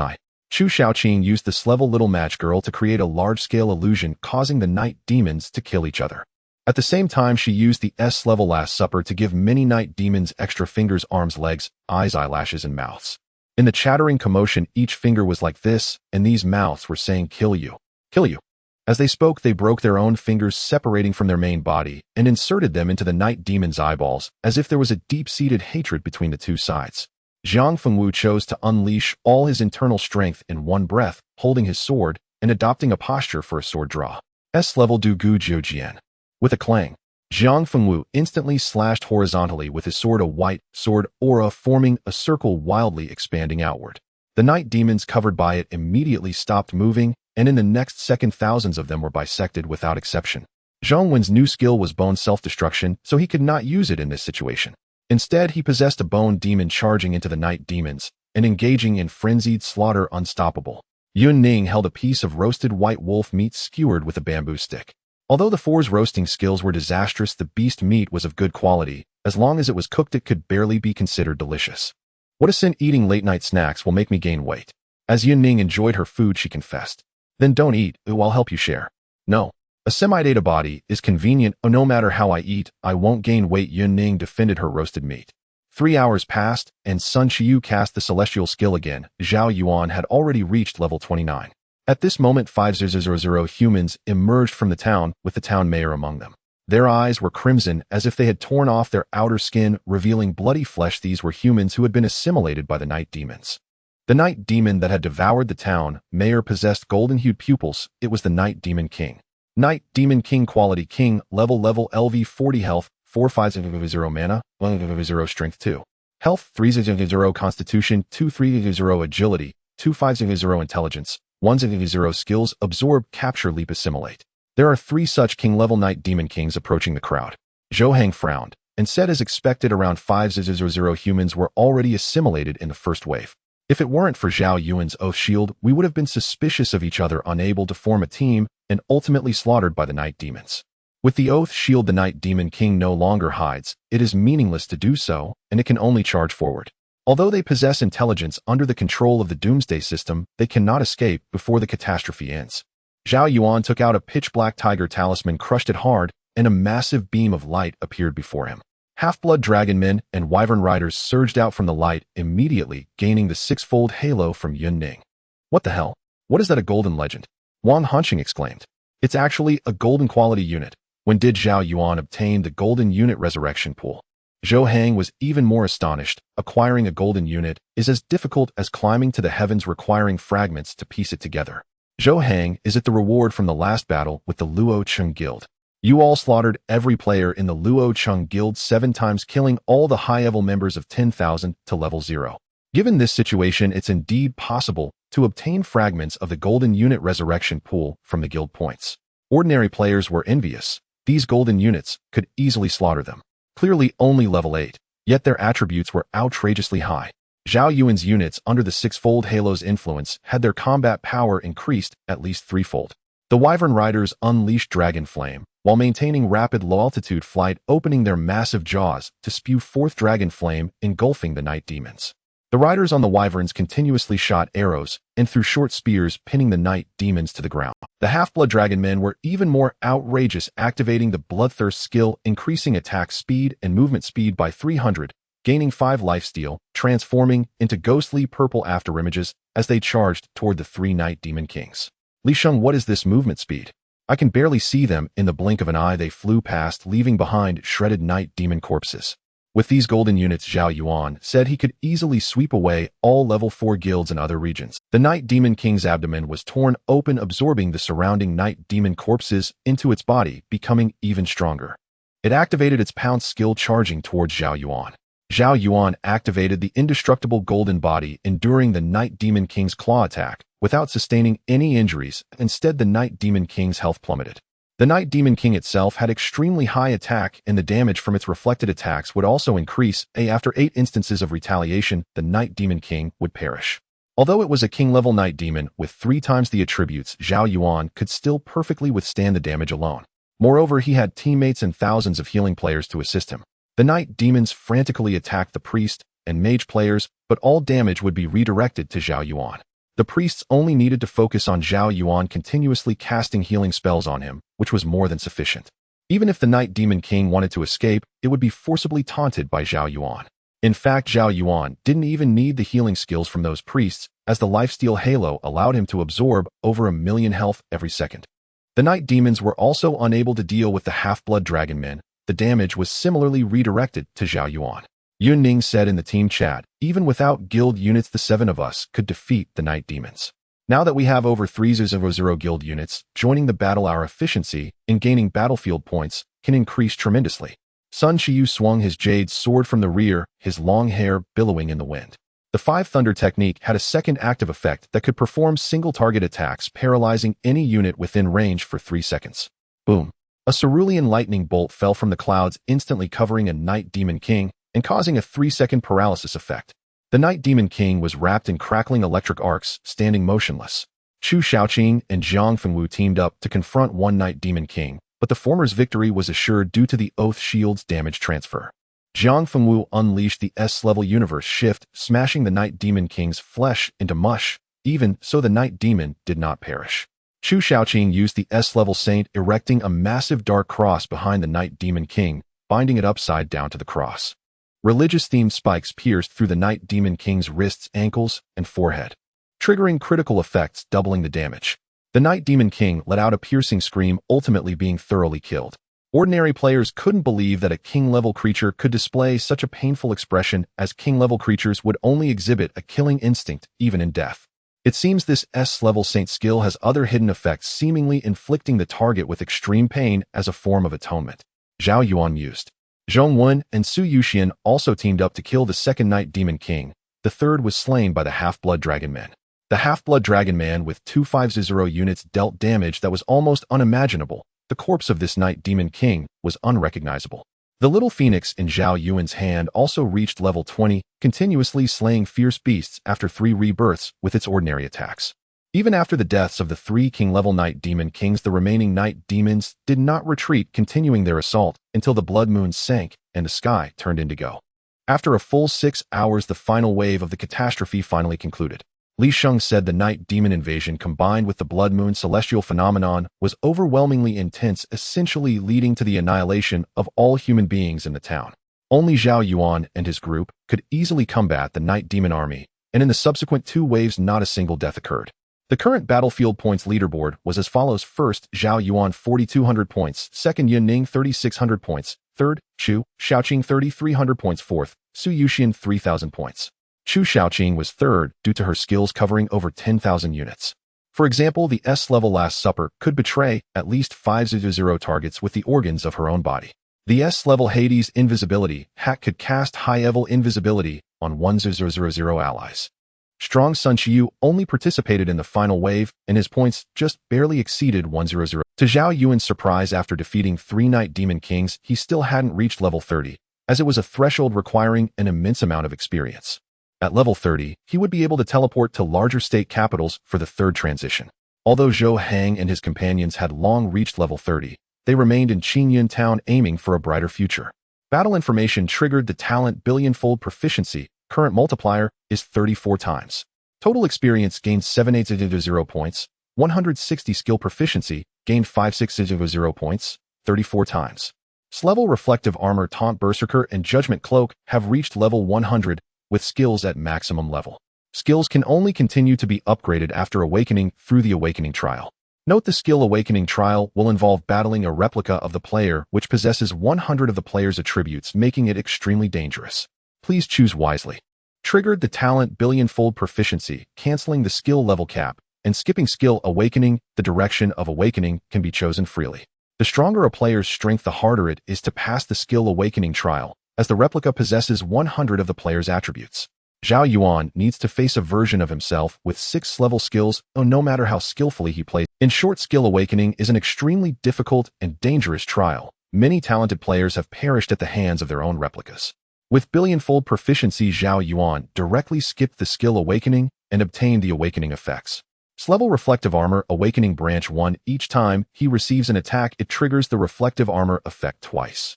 Chu Shaoqing used this level little match girl to create a large-scale illusion, causing the night demons to kill each other. At the same time, she used the S-level Last Supper to give many night demons extra fingers, arms, legs, eyes, eyelashes, and mouths. In the chattering commotion, each finger was like this, and these mouths were saying, "Kill you. Kill you." As they spoke, they broke their own fingers, separating from their main body, and inserted them into the night demon's eyeballs, as if there was a deep-seated hatred between the two sides. Zhang Fengwu chose to unleash all his internal strength in one breath, holding his sword and adopting a posture for a sword draw. S-level Du Gu Jiujian. With a clang, Zhang Fengwu instantly slashed horizontally with his sword, a white sword aura forming a circle wildly expanding outward. The night demons covered by it immediately stopped moving, and in the next second thousands of them were bisected without exception. Zhong Wen's new skill was bone self-destruction, so he could not use it in this situation. Instead, he possessed a bone demon charging into the night demons and engaging in frenzied slaughter unstoppable. Yun Ning held a piece of roasted white wolf meat skewered with a bamboo stick. Although the four's roasting skills were disastrous, the beast meat was of good quality. As long as it was cooked, it could barely be considered delicious. "What a sin, eating late-night snacks will make me gain weight." As Yun Ning enjoyed her food, she confessed. "Then don't eat, I'll help you share." "No. A semi-data body is convenient. Oh, no matter how I eat, I won't gain weight," Yun Ning defended her roasted meat. 3 hours passed, and Sun Qiyu cast the celestial skill again. Zhao Yuan had already reached level 29. At this moment, 5000 humans emerged from the town, with the town mayor among them. Their eyes were crimson, as if they had torn off their outer skin, revealing bloody flesh. These were humans who had been assimilated by the night demons. The night demon that had devoured the town mayor possessed golden-hued pupils. It was the Night Demon King. Night Demon King quality King, level LV 40 health, 4500 mana, 100 strength 2. Health 300 constitution, 230 agility, 250 intelligence, 100 skills, absorb, capture, leap, assimilate. There are 3 such king level Night Demon Kings approaching the crowd. Zhou Heng frowned. and said as expected around 500 humans were already assimilated in the first wave. If it weren't for Zhao Yuan's oath shield, we would have been suspicious of each other, unable to form a team, and ultimately slaughtered by the night demons. With the oath shield, the night demon king no longer hides. It is meaningless to do so, and it can only charge forward. Although they possess intelligence under the control of the doomsday system, they cannot escape before the catastrophe ends. Zhao Yuan took out a pitch-black tiger talisman, crushed it hard, and a massive beam of light appeared before him. Half-blood dragon men and wyvern riders surged out from the light, immediately gaining the six-fold halo from Yun Ning. What the hell? What is that, a golden legend? Wang Hunching exclaimed. It's actually a golden quality unit. When did Zhao Yuan obtain the golden unit resurrection pool? Zhou Hang was even more astonished. Acquiring a golden unit is as difficult as climbing to the heavens, requiring fragments to piece it together. Zhou Hang is at the reward from the last battle with the Luo Chung Guild. You all slaughtered every player in the Luo Chung Guild 7 times, killing all the high-level members of 10,000 to level 0. Given this situation, it's indeed possible to obtain fragments of the golden unit resurrection pool from the guild points. Ordinary players were envious. These golden units could easily slaughter them. Clearly only level 8, yet their attributes were outrageously high. Zhao Yuan's units under the six-fold halo's influence had their combat power increased at least threefold. The wyvern riders unleashed dragon flame, while maintaining rapid low-altitude flight, opening their massive jaws to spew forth dragon flame, engulfing the night demons. The riders on the wyverns continuously shot arrows and threw short spears, pinning the night demons to the ground. The half-blood dragon men were even more outrageous, activating the bloodthirst skill, increasing attack speed and movement speed by 300, gaining 5 lifesteal, transforming into ghostly purple afterimages as they charged toward the 3 night demon kings. Li Sheng, what is this movement speed? I can barely see them. In the blink of an eye they flew past, leaving behind shredded night demon corpses. With these golden units, Zhao Yuan said he could easily sweep away all level 4 guilds in other regions. The night demon king's abdomen was torn open, absorbing the surrounding night demon corpses into its body, becoming even stronger. It activated its pounce skill, charging towards Zhao Yuan. Zhao Yuan activated the indestructible golden body, enduring the night demon king's claw attack without sustaining any injuries. Instead, the night demon king's health plummeted. The night demon king itself had extremely high attack, and the damage from its reflected attacks would also increase. After 8 instances of retaliation, the night demon king would perish. Although it was a king-level night demon with 3 times the attributes, Zhao Yuan could still perfectly withstand the damage alone. Moreover, he had teammates and thousands of healing players to assist him. The night demons frantically attacked the priest and mage players, but all damage would be redirected to Zhao Yuan. The priests only needed to focus on Zhao Yuan, continuously casting healing spells on him, which was more than sufficient. Even if the night demon king wanted to escape, it would be forcibly taunted by Zhao Yuan. In fact, Zhao Yuan didn't even need the healing skills from those priests, as the lifesteal halo allowed him to absorb over 1 million health every second. The night demons were also unable to deal with the half-blood dragon men. The damage was similarly redirected to Zhao Yuan. Yun Ning said in the team chat, even without guild units, the 7 of us could defeat the night demons. Now that we have over 300 guild units joining the battle, our efficiency in gaining battlefield points can increase tremendously. Sun Qiyu swung his jade sword from the rear, his long hair billowing in the wind. The 5 Thunder technique had a second active effect that could perform single-target attacks, paralyzing any unit within range for 3 seconds. Boom! A cerulean lightning bolt fell from the clouds, instantly covering a night demon king and causing a 3-second paralysis effect. The night demon king was wrapped in crackling electric arcs, standing motionless. Chu Shaoqing and Zhang Fengwu teamed up to confront one night demon king, but the former's victory was assured due to the oath shield's damage transfer. Zhang Fengwu unleashed the S-level universe shift, smashing the night demon king's flesh into mush. Even so, the night demon did not perish. Chu Shaoqing used the S-level saint, erecting a massive dark cross behind the night demon king, binding it upside down to the cross. Religious-themed spikes pierced through the night demon king's wrists, ankles, and forehead, triggering critical effects, doubling the damage. The night demon king let out a piercing scream, ultimately being thoroughly killed. Ordinary players couldn't believe that a king-level creature could display such a painful expression, as king-level creatures would only exhibit a killing instinct, even in death. It seems this S-level saint skill has other hidden effects, seemingly inflicting the target with extreme pain as a form of atonement. Zhao Yuan mused. Zhong Wen and Su Yuxian also teamed up to kill the second night demon king. The third was slain by the half-blood dragon man. The half-blood dragon man with 250 units dealt damage that was almost unimaginable. The corpse of this night demon king was unrecognizable. The little phoenix in Zhao Yuan's hand also reached level 20, continuously slaying fierce beasts after 3 rebirths with its ordinary attacks. Even after the deaths of the 3 king-level Night Demon Kings, the remaining Night Demons did not retreat, continuing their assault until the blood moon sank and the sky turned indigo. After a full 6 hours, the final wave of the catastrophe finally concluded. Li Sheng said the Night Demon invasion combined with the blood moon celestial phenomenon was overwhelmingly intense, essentially leading to the annihilation of all human beings in the town. Only Zhao Yuan and his group could easily combat the Night Demon army, and in the subsequent 2 waves not a single death occurred. The current battlefield points leaderboard was as follows: first, Zhao Yuan 4,200 points, second, Yun Ning 3,600 points, third, Chu Shaoqing 3,300 points, fourth, Su Yuxian 3,000 points. Chu Shaoqing was third due to her skills covering over 10,000 units. For example, the S-level Last Supper could betray at least 500 targets with the organs of her own body. The S-level Hades Invisibility hack could cast high-level invisibility on 1000 allies. Strong Sun Qiu only participated in the final wave, and his points just barely exceeded 100. To Zhao Yuan's surprise, after defeating 3 Night Demon Kings, he still hadn't reached level 30, as it was a threshold requiring an immense amount of experience. At level 30, he would be able to teleport to larger state capitals for the 3rd transition. Although Zhou Hang and his companions had long reached level 30, they remained in Qingyun town aiming for a brighter future. Battle information triggered the talent billion-fold proficiency. Current multiplier is 34 times. Total experience gained 780 points. 160 skill proficiency gained 5600 points, 34 times. S-level reflective armor Taunt Berserker and Judgment Cloak have reached level 100 with skills at maximum level. Skills can only continue to be upgraded after awakening through the Awakening Trial. Note the skill Awakening Trial will involve battling a replica of the player which possesses 100 of the player's attributes, making it extremely dangerous. Please choose wisely. Triggered the talent billion-fold proficiency, canceling the skill level cap, and skipping skill Awakening. The direction of awakening can be chosen freely. The stronger a player's strength, the harder it is to pass the skill Awakening Trial, as the replica possesses 100 of the player's attributes. Zhao Yuan needs to face a version of himself with 6th-level skills, no matter how skillfully he plays. In short, skill awakening is an extremely difficult and dangerous trial. Many talented players have perished at the hands of their own replicas. With billion-fold proficiency, Zhao Yuan directly skipped the skill awakening and obtained the awakening effects. S-level reflective armor Awakening Branch 1. Each time he receives an attack, it triggers the reflective armor effect twice.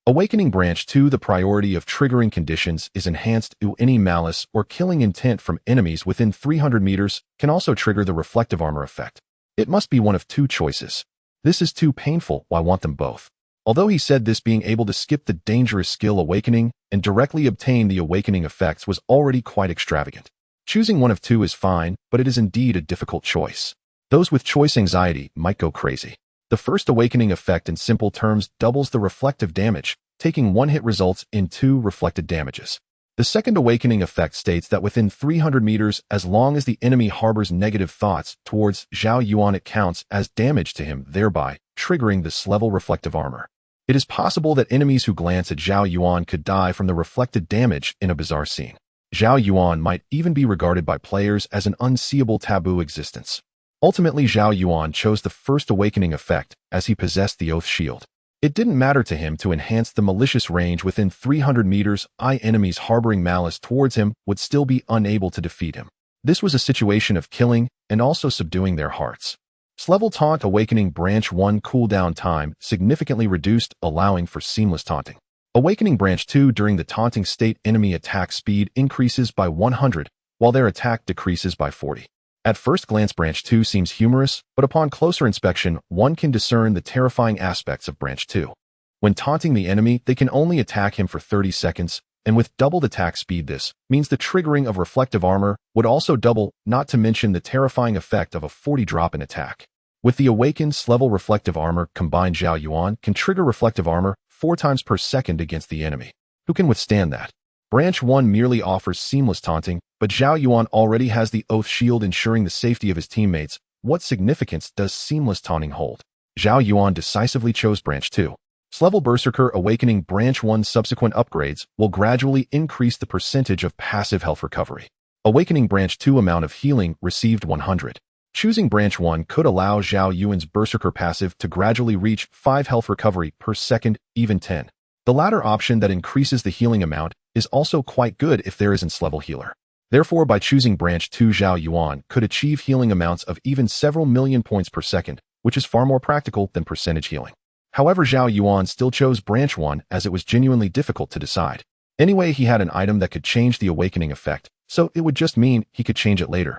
Awakening Branch 2. The priority of triggering conditions is enhanced. Any malice or killing intent from enemies within 300 meters can also trigger the reflective armor effect. It must be one of 2 choices. This is too painful, I want them both. Although he said this, being able to skip the dangerous skill Awakening and directly obtain the awakening effects was already quite extravagant. Choosing one of 2 is fine, but it is indeed a difficult choice. Those with choice anxiety might go crazy. The first awakening effect, in simple terms, doubles the reflective damage. Taking 1 hit results in 2 reflected damages. The second awakening effect states that within 300 meters, as long as the enemy harbors negative thoughts towards Zhao Yuan, it counts as damage to him, thereby triggering this level reflective armor. It is possible that enemies who glance at Zhao Yuan could die from the reflected damage in a bizarre scene. Zhao Yuan might even be regarded by players as an unseeable taboo existence. Ultimately, Zhao Yuan chose the first awakening effect as he possessed the Oath Shield. It didn't matter to him to enhance the malicious range within 300 meters. Enemies harboring malice towards him would still be unable to defeat him. This was a situation of killing and also subduing their hearts. S-level Taunt Awakening Branch 1. Cooldown time significantly reduced, allowing for seamless taunting. Awakening Branch 2. During the taunting state, enemy attack speed increases by 100, while their attack decreases by 40. At first glance, Branch 2 seems humorous, but upon closer inspection, one can discern the terrifying aspects of Branch 2. When taunting the enemy, they can only attack him for 30 seconds, and with doubled attack speed, this means the triggering of reflective armor would also double, not to mention the terrifying effect of a 40 drop in attack. With the awakened S-level reflective armor combined, Zhao Yuan can trigger reflective armor 4 times per second against the enemy. Who can withstand that? Branch 1 merely offers seamless taunting, but Zhao Yuan already has the Oath Shield ensuring the safety of his teammates. What significance does seamless taunting hold? Zhao Yuan decisively chose Branch 2. S-level Berserker Awakening Branch 1. Subsequent upgrades will gradually increase the percentage of passive health recovery. Awakening Branch 2. Amount of healing received 100. Choosing Branch 1 could allow Zhao Yuan's Berserker passive to gradually reach 5 health recovery per second, even 10. The latter option that increases the healing amount is also quite good if there isn't level healer. Therefore, by choosing Branch 2, Zhao Yuan could achieve healing amounts of even several million points per second, which is far more practical than percentage healing. However, Zhao Yuan still chose Branch 1 as it was genuinely difficult to decide. Anyway, he had an item that could change the awakening effect, so it would just mean he could change it later.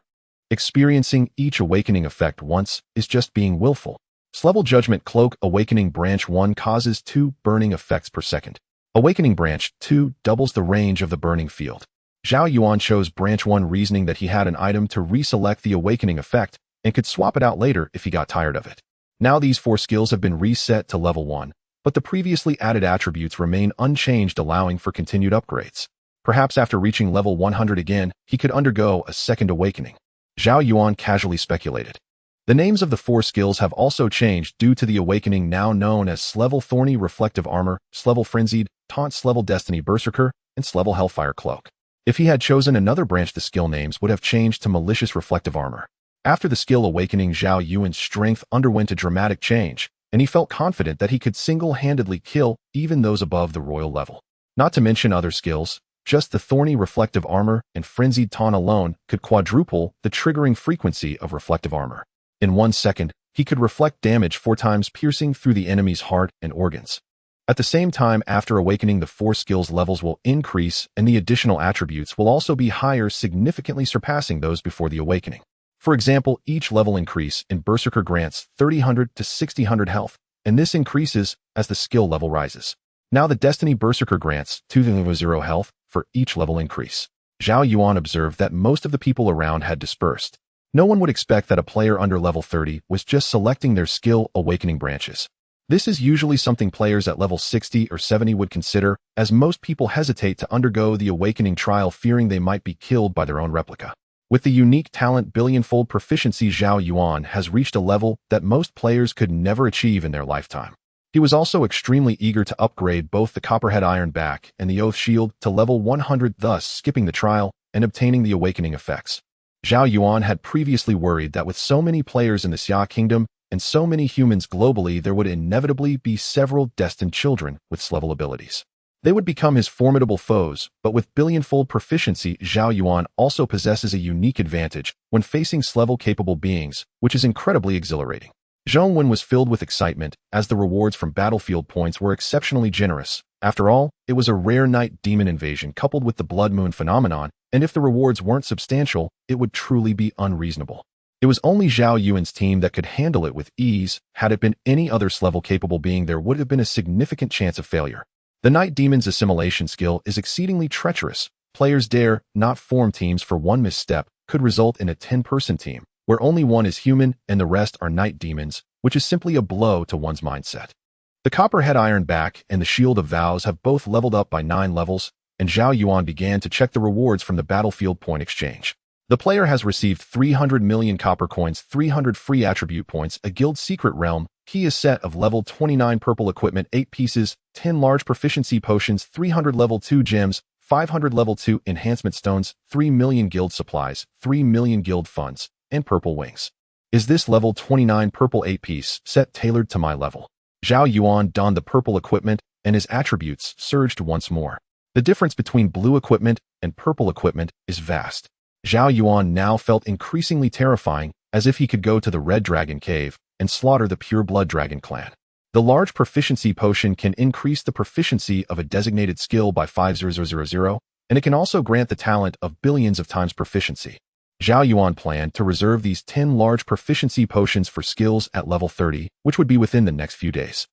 Experiencing each awakening effect once is just being willful. Level Judgment Cloak Awakening Branch 1 causes 2 burning effects per second. Awakening Branch 2 doubles the range of the burning field. Zhao Yuan chose Branch 1 reasoning that he had an item to reselect the awakening effect and could swap it out later if he got tired of it. Now these 4 skills have been reset to level 1, but the previously added attributes remain unchanged, allowing for continued upgrades. Perhaps after reaching level 100 again, he could undergo a second awakening. Zhao Yuan casually speculated. The names of the 4 skills have also changed due to the awakening, now known as level Thorny Reflective Armor, level Frenzied, Taunt, level Destiny Berserker, and level Hellfire Cloak. If he had chosen another branch, the skill names would have changed to Malicious Reflective Armor. After the skill awakening, Zhao Yuan's strength underwent a dramatic change, and he felt confident that he could single-handedly kill even those above the royal level. Not to mention other skills, just the Thorny Reflective Armor and Frenzied Taunt alone could quadruple the triggering frequency of Reflective Armor. In 1 second, he could reflect damage 4 times, piercing through the enemy's heart and organs. At the same time, after awakening, the 4 skills levels will increase and the additional attributes will also be higher, significantly surpassing those before the awakening. For example, each level increase in Berserker grants 3000 to 6000 health, and this increases as the skill level rises. Now the Destiny Berserker grants 200 health for each level increase. Zhao Yuan observed that most of the people around had dispersed. No one would expect that a player under level 30 was just selecting their skill awakening branches. This is usually something players at level 60 or 70 would consider, as most people hesitate to undergo the awakening trial, fearing they might be killed by their own replica. With the unique talent Billionfold Proficiency, Zhao Yuan has reached a level that most players could never achieve in their lifetime. He was also extremely eager to upgrade both the Copperhead Iron Back and the Oath Shield to level 100, thus skipping the trial and obtaining the awakening effects. Zhao Yuan had previously worried that with so many players in the Xia Kingdom and so many humans globally, there would inevitably be several destined children with level abilities. They would become his formidable foes, but with Billionfold Proficiency, Zhao Yuan also possesses a unique advantage when facing level-capable beings, which is incredibly exhilarating. Zhao Yuan was filled with excitement, as the rewards from battlefield points were exceptionally generous. After all, it was a rare night demon invasion coupled with the Blood Moon phenomenon, and if the rewards weren't substantial, it would truly be unreasonable. It was only Zhao Yuan's team that could handle it with ease. Had it been any other level-capable being, there would have been a significant chance of failure. The Night Demon's assimilation skill is exceedingly treacherous. Players dare not form teams, for one misstep could result in a 10-person team, where only one is human and the rest are night demons, which is simply a blow to one's mindset. The Copperhead Iron Back and the Shield of Vows have both leveled up by 9 levels, and Zhao Yuan began to check the rewards from the battlefield point exchange. The player has received 300 million copper coins, 300 free attribute points, a guild secret realm, key, a set of level 29 purple equipment, 8 pieces, 10 large proficiency potions, 300 level 2 gems, 500 level 2 enhancement stones, 3 million guild supplies, 3 million guild funds, and purple wings. Is this level 29 purple 8-piece set tailored to my level? Zhao Yuan donned the purple equipment, and his attributes surged once more. The difference between blue equipment and purple equipment is vast. Zhao Yuan now felt increasingly terrifying, as if he could go to the Red Dragon Cave and slaughter the Pure Blood Dragon clan. The large proficiency potion can increase the proficiency of a designated skill by 5000, and it can also grant the talent of billions of times proficiency. Zhao Yuan planned to reserve these 10 large proficiency potions for skills at level 30, which would be within the next few days.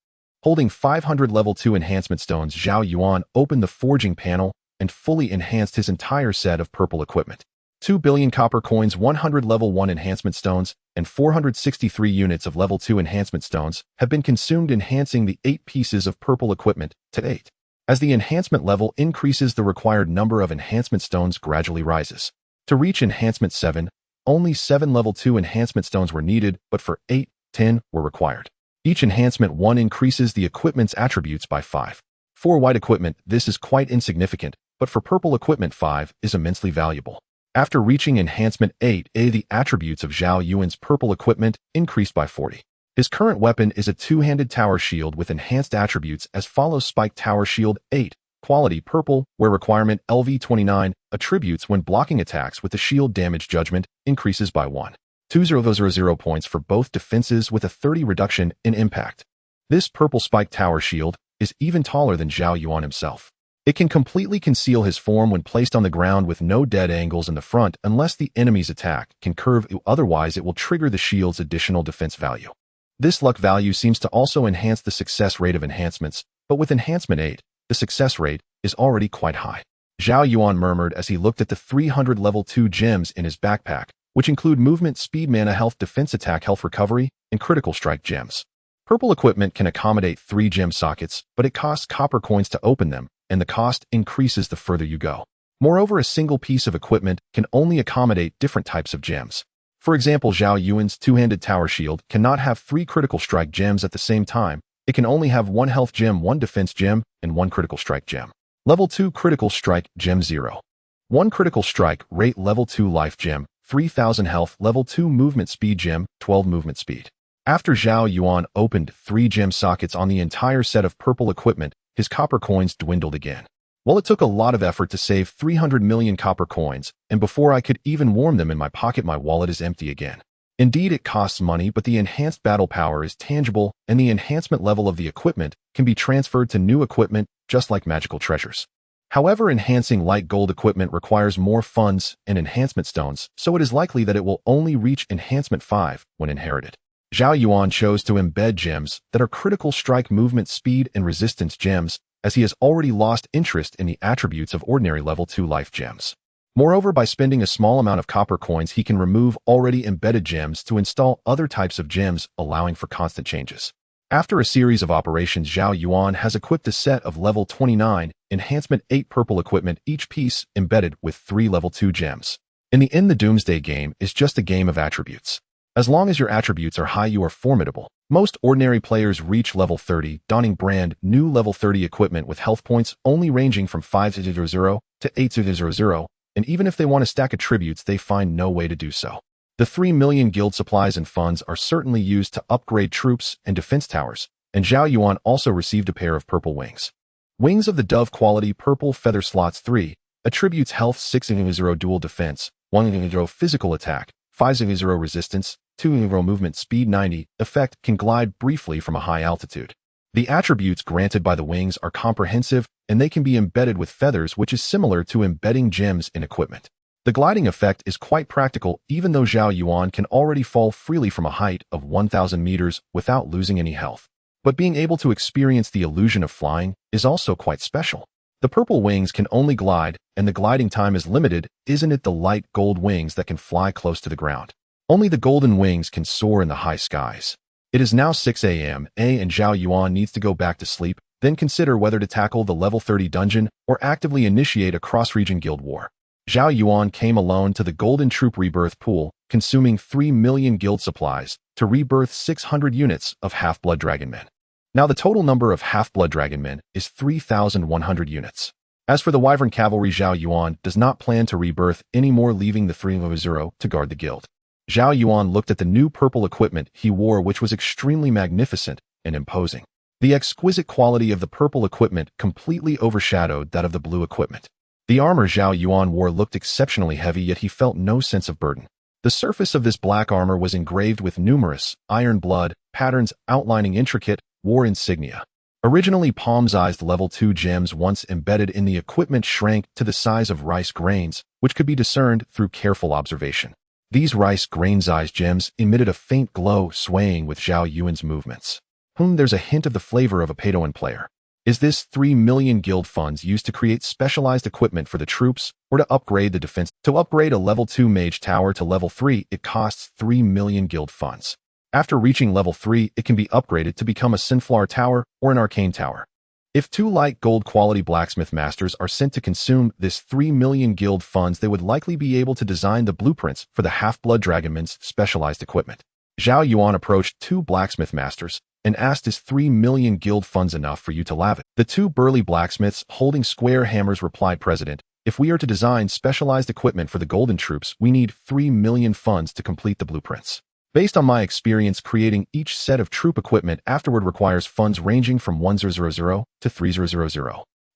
Holding 500 level 2 enhancement stones, Zhao Yuan opened the forging panel and fully enhanced his entire set of purple equipment. 2 billion copper coins, 100 level 1 enhancement stones, and 463 units of level 2 enhancement stones have been consumed, enhancing the 8 pieces of purple equipment to 8. As the enhancement level increases, the required number of enhancement stones gradually rises. To reach enhancement 7, only 7 level 2 enhancement stones were needed, but for 8, 10 were required. Each enhancement 1 increases the equipment's attributes by 5. For white equipment, this is quite insignificant, but for purple equipment 5 is immensely valuable. After reaching enhancement 8A, the attributes of Zhao Yuan's purple equipment increased by 40. His current weapon is a two-handed tower shield with enhanced attributes as follows: Spike Tower Shield 8, quality purple, where requirement LV29, attributes when blocking attacks with the shield damage judgment increases by 1,200 points for both defenses with a 30 reduction in impact. This purple Spike Tower Shield is even taller than Zhao Yuan himself. It can completely conceal his form when placed on the ground with no dead angles in the front unless the enemy's attack can curve, otherwise it will trigger the shield's additional defense value. This luck value seems to also enhance the success rate of enhancements, but with enhancement 8, the success rate is already quite high. Zhao Yuan murmured as he looked at the 300 level 2 gems in his backpack, which include movement, speed, mana, health, defense, attack, health recovery, and critical strike gems. Purple equipment can accommodate 3 gem sockets, but it costs copper coins to open them, and the cost increases the further you go. Moreover, a single piece of equipment can only accommodate different types of gems. For example, Zhao Yuan's two-handed tower shield cannot have 3 critical strike gems at the same time. It can only have 1 health gem, 1 defense gem, and 1 critical strike gem. Level 2 critical strike gem 0. 1 critical strike rate. Level 2 life gem, 3000 health. Level 2 movement speed gem, 12 movement speed. After Zhao Yuan opened 3 gem sockets on the entire set of purple equipment, his copper coins dwindled again. Well, it took a lot of effort to save 300 million copper coins, and before I could even warm them in my pocket, my wallet is empty again. Indeed, it costs money, but the enhanced battle power is tangible, and the enhancement level of the equipment can be transferred to new equipment, just like magical treasures. However, enhancing light gold equipment requires more funds and enhancement stones, so it is likely that it will only reach enhancement 5 when inherited. Zhao Yuan chose to embed gems that are critical strike, movement, speed, and resistance gems, as he has already lost interest in the attributes of ordinary level 2 life gems. Moreover, by spending a small amount of copper coins, he can remove already embedded gems to install other types of gems, allowing for constant changes. After a series of operations, Zhao Yuan has equipped a set of level 29, enhancement 8 purple equipment, each piece embedded with 3 level 2 gems. In the end, the Doomsday game is just a game of attributes. As long as your attributes are high, you are formidable. Most ordinary players reach level 30, donning brand new level 30 equipment with health points only ranging from 500 to 800, and even if they want to stack attributes, they find no way to do so. The 3 million guild supplies and funds are certainly used to upgrade troops and defense towers, and Zhao Yuan also received a pair of purple wings. Wings of the Dove quality purple feather slots 3, attributes health 600 dual defense, 100 physical attack, 500 resistance, 200 movement speed 90, effect can glide briefly from a high altitude. The attributes granted by the wings are comprehensive, and they can be embedded with feathers, which is similar to embedding gems in equipment. The gliding effect is quite practical, even though Zhao Yuan can already fall freely from a height of 1,000 meters without losing any health. But being able to experience the illusion of flying is also quite special. The purple wings can only glide, and the gliding time is limited. Isn't it the light gold wings that can fly close to the ground? Only the golden wings can soar in the high skies. It is now 6 a.m. and Zhao Yuan needs to go back to sleep, then consider whether to tackle the level 30 dungeon or actively initiate a cross-region guild war. Zhao Yuan came alone to the Golden Troop rebirth pool, consuming 3 million guild supplies to rebirth 600 units of half-blood dragon men. Now the total number of half-blood dragon men is 3,100 units. As for the Wyvern Cavalry, Zhao Yuan does not plan to rebirth anymore, leaving the 300 to guard the guild. Zhao Yuan looked at the new purple equipment he wore, which was extremely magnificent and imposing. The exquisite quality of the purple equipment completely overshadowed that of the blue equipment. The armor Zhao Yuan wore looked exceptionally heavy, yet he felt no sense of burden. The surface of this black armor was engraved with numerous iron blood patterns outlining intricate war insignia. Originally palm-sized level 2 gems once embedded in the equipment shrank to the size of rice grains, which could be discerned through careful observation. These rice grain-sized gems emitted a faint glow, swaying with Zhao Yuan's movements. There's a hint of the flavor of a pay-to-win player. Is this 3 million guild funds used to create specialized equipment for the troops or to upgrade the defense? To upgrade a level 2 mage tower to level 3, it costs 3 million guild funds. After reaching level 3, it can be upgraded to become a Synflar tower or an arcane tower. If 2 light gold quality blacksmith masters are sent to consume this 3 million guild funds, they would likely be able to design the blueprints for the half-blood dragonmen's specialized equipment. Zhao Yuan approached 2 blacksmith masters and asked, "Is 3 million guild funds enough for you to lavish?" The 2 burly blacksmiths holding square hammers replied, "President, if we are to design specialized equipment for the golden troops, we need 3 million funds to complete the blueprints." Based on my experience, creating each set of troop equipment afterward requires funds ranging from 1000 to 3000.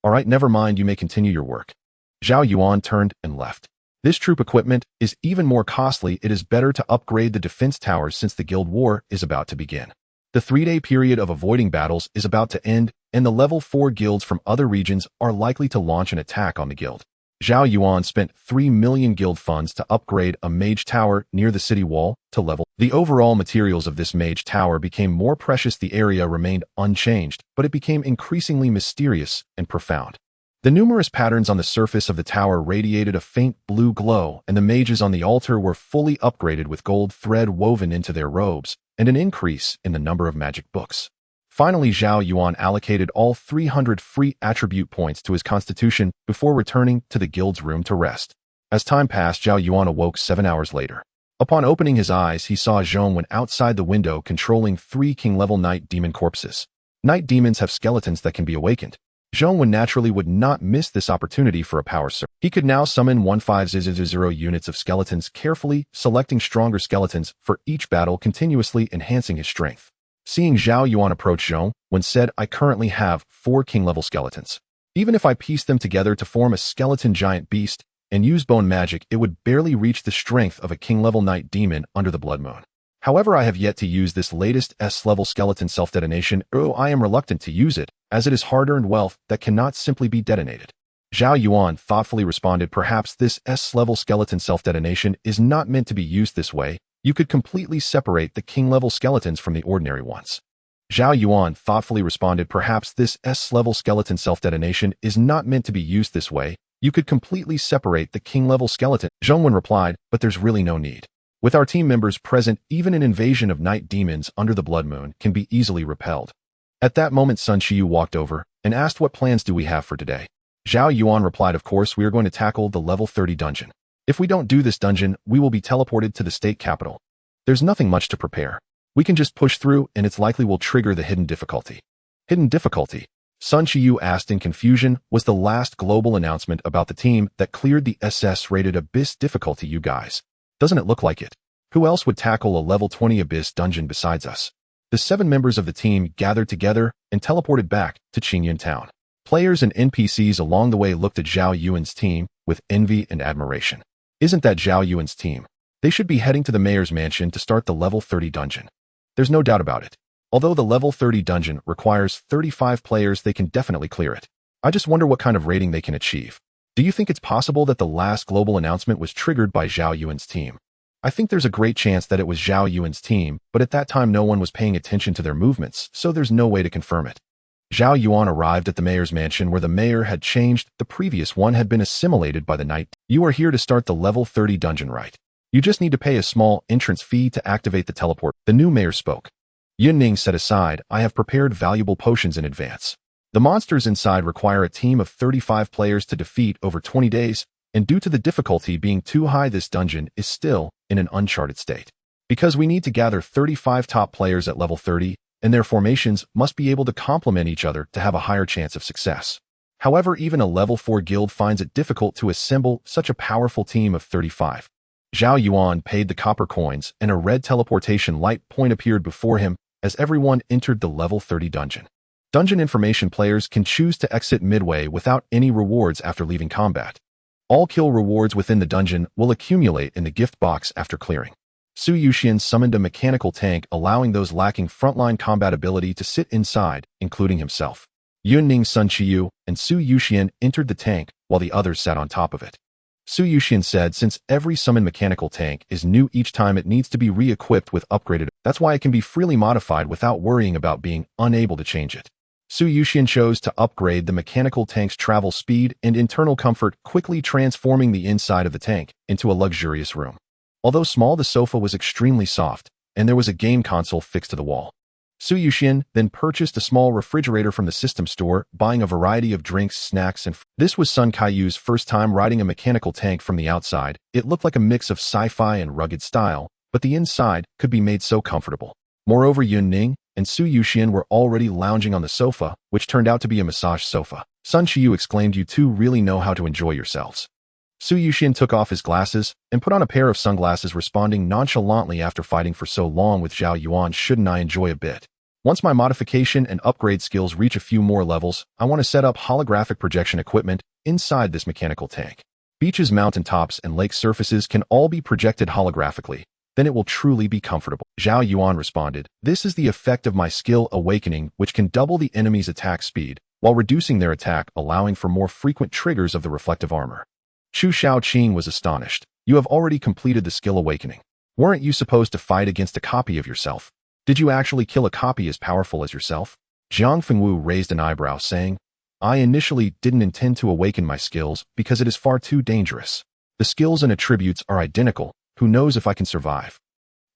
All right, never mind, you may continue your work. Zhao Yuan turned and left. This troop equipment is even more costly. It is better to upgrade the defense towers since the guild war is about to begin. The 3-day period of avoiding battles is about to end, and the level 4 guilds from other regions are likely to launch an attack on the guild. Zhao Yuan spent 3 million guild funds to upgrade a mage tower near the city wall to level. The overall materials of this mage tower became more precious. The area remained unchanged, but it became increasingly mysterious and profound. The numerous patterns on the surface of the tower radiated a faint blue glow, and the mages on the altar were fully upgraded with gold thread woven into their robes, and an increase in the number of magic books. Finally, Zhao Yuan allocated all 300 free attribute points to his constitution before returning to the guild's room to rest. As time passed, Zhao Yuan awoke 7 hours later. Upon opening his eyes, he saw Zhao Yuan outside the window controlling 3 king-level night demon corpses. Night demons have skeletons that can be awakened. Zhao Yuan naturally would not miss this opportunity for a power surge. He could now summon 1500 units of skeletons, carefully selecting stronger skeletons for each battle, continuously enhancing his strength. Seeing Zhao Yuan approach, Zhao Yuan said, "I currently have 4 king-level skeletons. Even if I piece them together to form a skeleton giant beast and use bone magic, it would barely reach the strength of a king-level night demon under the blood moon. However, I have yet to use this latest S-level skeleton self-detonation. I am reluctant to use it, as it is hard-earned wealth that cannot simply be detonated." Zhao Yuan thoughtfully responded, "Perhaps this S-level skeleton self-detonation is not meant to be used this way. You could completely separate the king-level skeletons from the ordinary ones." Zhao Yuan thoughtfully responded, "Perhaps this S-level skeleton self-detonation is not meant to be used this way. You could completely separate the king-level skeleton." Zhao Yuan replied, "But there's really no need. With our team members present, even an invasion of night demons under the blood moon can be easily repelled." At that moment, Sun Qiyu walked over and asked, "What plans do we have for today?" Zhao Yuan replied, "Of course, we are going to tackle the level 30 dungeon. If we don't do this dungeon, we will be teleported to the state capital. There's nothing much to prepare. We can just push through, and it's likely will trigger the hidden difficulty." Hidden difficulty? Sun Qiyu asked in confusion. Was the last global announcement about the team that cleared the SS-rated Abyss difficulty, you guys? Doesn't it look like it? Who else would tackle a level 20 Abyss dungeon besides us? The 7 members of the team gathered together and teleported back to Qingyan Town. Players and NPCs along the way looked at Zhao Yuan's team with envy and admiration. Isn't that Zhao Yuan's team? They should be heading to the mayor's mansion to start the level 30 dungeon. There's no doubt about it. Although the level 30 dungeon requires 35 players, they can definitely clear it. I just wonder what kind of rating they can achieve. Do you think it's possible that the last global announcement was triggered by Zhao Yuan's team? I think there's a great chance that it was Zhao Yuan's team, but at that time no one was paying attention to their movements, so there's no way to confirm it. Zhao Yuan arrived at the mayor's mansion where the mayor had changed. The previous one had been assimilated by the night. "You are here to start the level 30 dungeon, right? You just need to pay a small entrance fee to activate the teleport." The new mayor spoke. Yunning said aside, "I have prepared valuable potions in advance. The monsters inside require a team of 35 players to defeat over 20 days, and due to the difficulty being too high, this dungeon is still in an uncharted state. Because we need to gather 35 top players at level 30, and their formations must be able to complement each other to have a higher chance of success. However, even a level 4 guild finds it difficult to assemble such a powerful team of 35. Zhao Yuan paid the copper coins, and a red teleportation light point appeared before him as everyone entered the level 30 dungeon. Dungeon information: players can choose to exit midway without any rewards after leaving combat. All kill rewards within the dungeon will accumulate in the gift box after clearing. Su Yuxian summoned a mechanical tank, allowing those lacking frontline combat ability to sit inside, including himself. Yunning, Sun Qiyu, and Su Yuxian entered the tank, while the others sat on top of it. Su Yuxian said, "Since every summoned mechanical tank is new each time, it needs to be re-equipped with upgraded. That's why it can be freely modified without worrying about being unable to change it." Su Yuxian chose to upgrade the mechanical tank's travel speed and internal comfort, quickly transforming the inside of the tank into a luxurious room. Although small, the sofa was extremely soft, and there was a game console fixed to the wall. Su Yuxian then purchased a small refrigerator from the system store, buying a variety of drinks, snacks, and this was Sun Kaiyu's first time riding a mechanical tank from the outside. It looked like a mix of sci-fi and rugged style, but the inside could be made so comfortable. Moreover, Yunning and Su Yuxian were already lounging on the sofa, which turned out to be a massage sofa. Sun Qiyu exclaimed, "You two really know how to enjoy yourselves." Su Yuxian took off his glasses and put on a pair of sunglasses, responding nonchalantly, after fighting for so long with Zhao Yuan, shouldn't I enjoy a bit? Once my modification and upgrade skills reach a few more levels, I want to set up holographic projection equipment inside this mechanical tank. Beaches, mountaintops, and lake surfaces can all be projected holographically. Then it will truly be comfortable. Zhao Yuan responded, this is the effect of my skill Awakening, which can double the enemy's attack speed, while reducing their attack, allowing for more frequent triggers of the reflective armor. Chu Shaoqing was astonished. You have already completed the skill Awakening. Weren't you supposed to fight against a copy of yourself? Did you actually kill a copy as powerful as yourself? Jiang Fengwu raised an eyebrow, saying, I initially didn't intend to awaken my skills because it is far too dangerous. The skills and attributes are identical. Who knows if I can survive?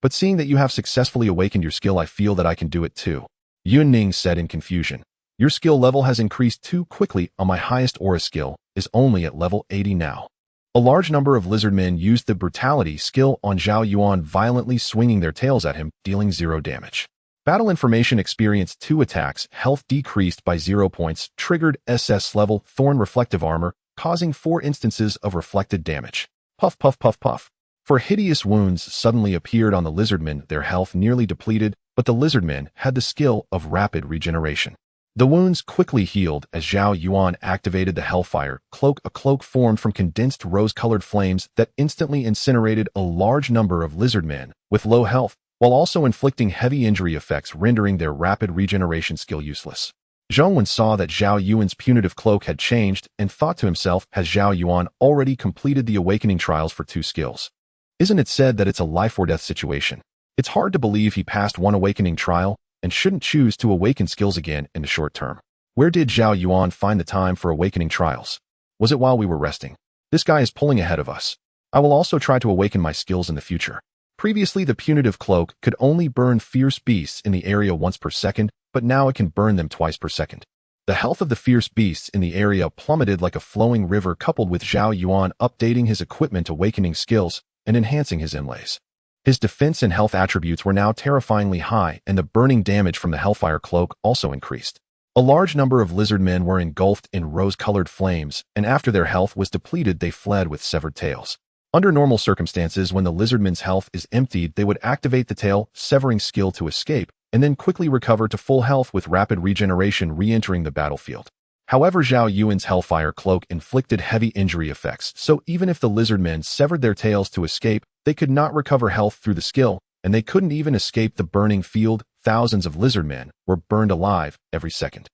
But seeing that you have successfully awakened your skill, I feel that I can do it too. Yun Ning said in confusion. Your skill level has increased too quickly. On my highest aura skill is only at level 80 now. A large number of lizardmen used the brutality skill on Zhao Yuan, violently swinging their tails at him, dealing 0 damage. Battle information experienced 2 attacks, health decreased by 0 points, triggered SS level Thorn reflective armor, causing 4 instances of reflected damage. Puff puff puff puff. 4 hideous wounds suddenly appeared on the lizardmen, their health nearly depleted, but the lizardmen had the skill of rapid regeneration. The wounds quickly healed as Zhao Yuan activated the Hellfire Cloak. A cloak formed from condensed rose-colored flames that instantly incinerated a large number of lizardmen with low health, while also inflicting heavy injury effects, rendering their rapid regeneration skill useless. Zhong Wen saw that Zhao Yuan's punitive cloak had changed and thought to himself, has Zhao Yuan already completed the awakening trials for 2 skills? Isn't it said that it's a life-or-death situation? It's hard to believe he passed 1 awakening trial and shouldn't choose to awaken skills again in the short term. Where did Zhao Yuan find the time for awakening trials? Was it while we were resting? This guy is pulling ahead of us. I will also try to awaken my skills in the future. Previously, the punitive cloak could only burn fierce beasts in the area once per second, but now it can burn them twice per second. The health of the fierce beasts in the area plummeted like a flowing river, coupled with Zhao Yuan updating his equipment awakening skills and enhancing his inlays. His defense and health attributes were now terrifyingly high, and the burning damage from the Hellfire Cloak also increased. A large number of lizardmen were engulfed in rose-colored flames, and after their health was depleted, they fled with severed tails. Under normal circumstances, when the lizardman's health is emptied, they would activate the tail-severing skill to escape, and then quickly recover to full health with rapid regeneration, re-entering the battlefield. However, Zhao Yuan's Hellfire Cloak inflicted heavy injury effects, so even if the lizardmen severed their tails to escape, they could not recover health through the skill, and they couldn't even escape the burning field. Thousands of lizardmen were burned alive every second.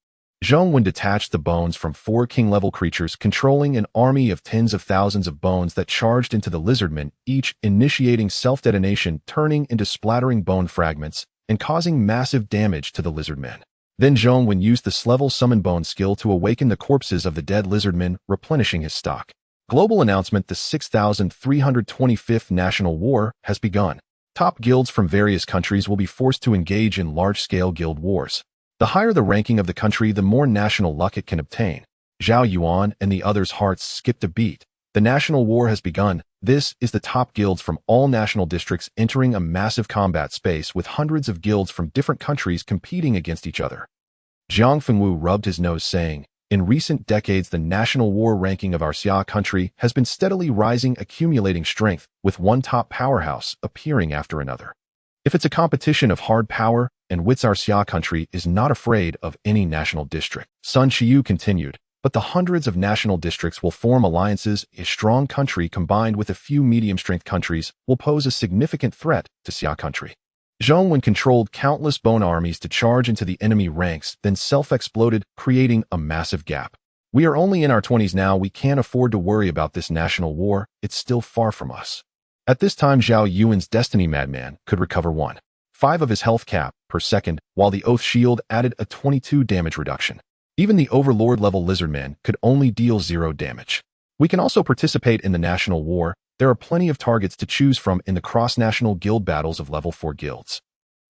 Zhong Wen detached the bones from 4 king-level creatures, controlling an army of tens of thousands of bones that charged into the lizardmen, each initiating self-detonation, turning into splattering bone fragments and causing massive damage to the lizardmen. Then Zhong Wen used the S-level Summon Bone skill to awaken the corpses of the dead lizardmen, replenishing his stock. Global announcement: the 6,325th National War has begun. Top guilds from various countries will be forced to engage in large-scale guild wars. The higher the ranking of the country, the more national luck it can obtain. Zhao Yuan and the others' hearts skipped a beat. The national war has begun. This is the top guilds from all national districts entering a massive combat space, with hundreds of guilds from different countries competing against each other. Jiang Fengwu rubbed his nose, saying, in recent decades, the national war ranking of our Xia country has been steadily rising, accumulating strength, with one top powerhouse appearing after another. If it's a competition of hard power and wits, our Xia country is not afraid of any national district. Sun Xiu continued, but the hundreds of national districts will form alliances. A strong country combined with a few medium-strength countries will pose a significant threat to Xia country. Zhong Wen controlled countless bone armies to charge into the enemy ranks, then self-exploded, creating a massive gap. We are only in our 20s now. We can't afford to worry about this national war. It's still far from us. At this time, Zhao Yuan's Destiny Madman could recover 1.5 of his health cap per second, while the Oath Shield added a 22 damage reduction. Even the Overlord-level Lizardman could only deal 0 damage. We can also participate in the national war. There are plenty of targets to choose from in the cross-national guild battles of level 4 guilds.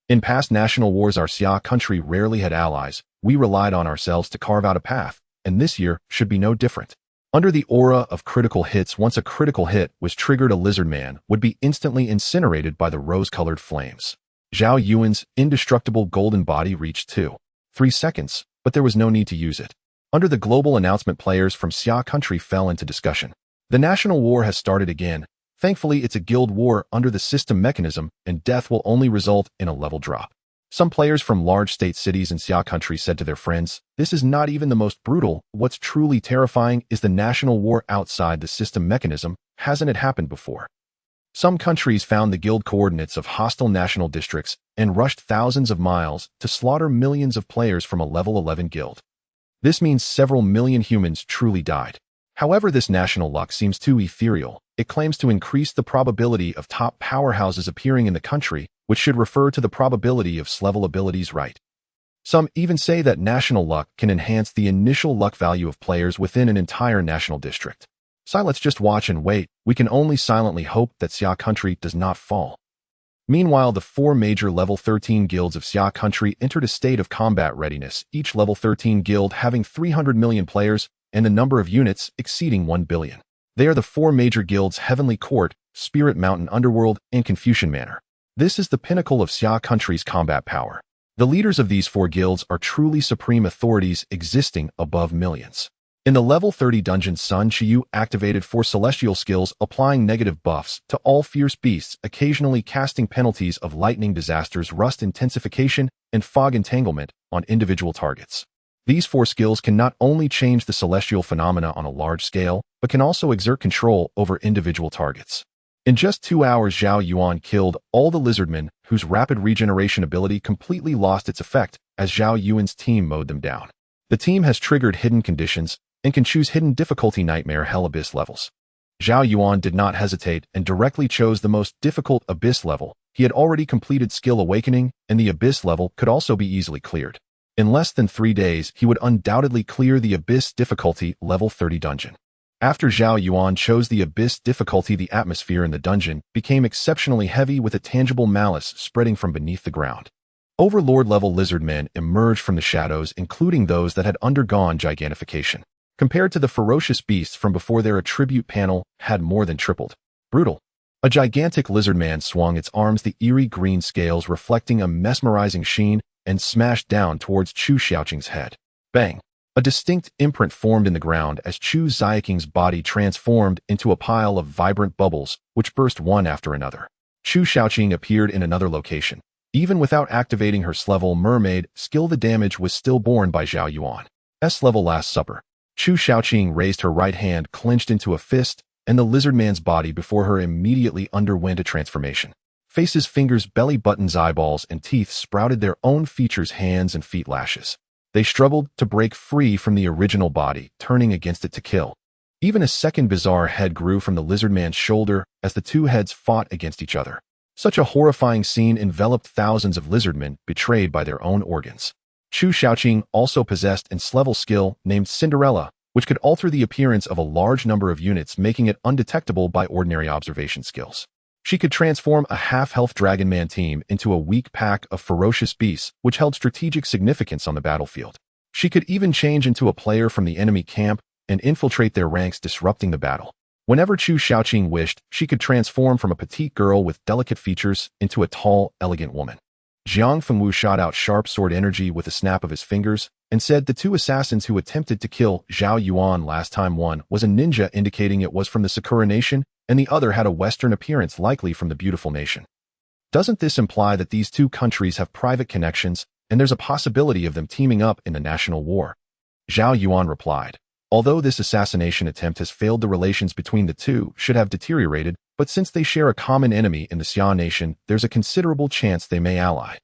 In past national wars, our Xia country rarely had allies. We relied on ourselves to carve out a path, and this year should be no different. Under the aura of critical hits, once a critical hit was triggered, a lizardman would be instantly incinerated by the rose-colored flames. Zhao Yuan's indestructible golden body reached 2.3 seconds, but there was no need to use it. Under the global announcement, players from Xia country fell into discussion. The national war has started again. Thankfully, it's a guild war under the system mechanism, and death will only result in a level drop. Some players from large state cities in Xia country said to their friends, "This is not even the most brutal. What's truly terrifying is the national war outside the system mechanism. Hasn't it happened before?" Some countries found the guild coordinates of hostile national districts and rushed thousands of miles to slaughter millions of players from a level 11 guild. This means several million humans truly died. However, this national luck seems too ethereal. It claims to increase the probability of top powerhouses appearing in the country, which should refer to the probability of S-level abilities, right? Some even say that national luck can enhance the initial luck value of players within an entire national district. So let's just watch and wait. We can only silently hope that Xia country does not fall. Meanwhile, the 4 major level 13 guilds of Xia country entered a state of combat readiness, each level 13 guild having 300 million players and the number of units exceeding 1 billion. They are the 4 major guilds: Heavenly Court, Spirit Mountain Underworld, and Confucian Manor. This is the pinnacle of Xia country's combat power. The leaders of these 4 guilds are truly supreme authorities existing above millions. In the level 30 dungeon, Sun Qiyu activated 4 celestial skills, applying negative buffs to all fierce beasts, occasionally casting penalties of lightning disasters, rust intensification, and fog entanglement on individual targets. These 4 skills can not only change the celestial phenomena on a large scale, but can also exert control over individual targets. In just 2 hours, Zhao Yuan killed all the lizardmen, whose rapid regeneration ability completely lost its effect as Zhao Yuan's team mowed them down. The team has triggered hidden conditions and can choose hidden difficulty nightmare hell abyss levels. Zhao Yuan did not hesitate and directly chose the most difficult abyss level. He had already completed skill awakening, and the abyss level could also be easily cleared. In less than 3 days, he would undoubtedly clear the abyss difficulty level 30 dungeon. After Zhao Yuan chose the abyss difficulty, the atmosphere in the dungeon became exceptionally heavy with a tangible malice spreading from beneath the ground. Overlord-level lizard men emerged from the shadows, including those that had undergone gigantification. Compared to the ferocious beasts from before, their attribute panel had more than tripled. Brutal. A gigantic lizard man swung its arms, the eerie green scales reflecting a mesmerizing sheen, and smashed down towards Chu Xiaoqing's head. Bang! A distinct imprint formed in the ground as Chu Xiaoqing's body transformed into a pile of vibrant bubbles, which burst one after another. Chu Xiaoqing appeared in another location. Even without activating her S-level mermaid skill, the damage was still borne by Zhao Yuan. S-level Last Supper. Chu Xiaoqing raised her right hand, clenched into a fist, and the lizard man's body before her immediately underwent a transformation. Faces, fingers, belly buttons, eyeballs, and teeth sprouted their own features, hands and feet lashes. They struggled to break free from the original body, turning against it to kill. Even a second bizarre head grew from the lizard man's shoulder as the 2 heads fought against each other. Such a horrifying scene enveloped thousands of lizardmen betrayed by their own organs. Chu Xiaoqing also possessed an S-level skill named Cinderella, which could alter the appearance of a large number of units, making it undetectable by ordinary observation skills. She could transform a half-health Dragon Man team into a weak pack of ferocious beasts, which held strategic significance on the battlefield. She could even change into a player from the enemy camp and infiltrate their ranks, disrupting the battle. Whenever Chu Xiaoqing wished, she could transform from a petite girl with delicate features into a tall, elegant woman. Jiang Fengwu shot out sharp sword energy with a snap of his fingers and said the 2 assassins who attempted to kill Zhao Yuan last time, one was a ninja, indicating it was from the Sakura Nation, and the other had a Western appearance, likely from the Beautiful Nation. Doesn't this imply that these 2 countries have private connections, and there's a possibility of them teaming up in the national war? Zhao Yuan replied, although this assassination attempt has failed, the relations between the 2 should have deteriorated, but since they share a common enemy in the Xia Nation, there's a considerable chance they may ally.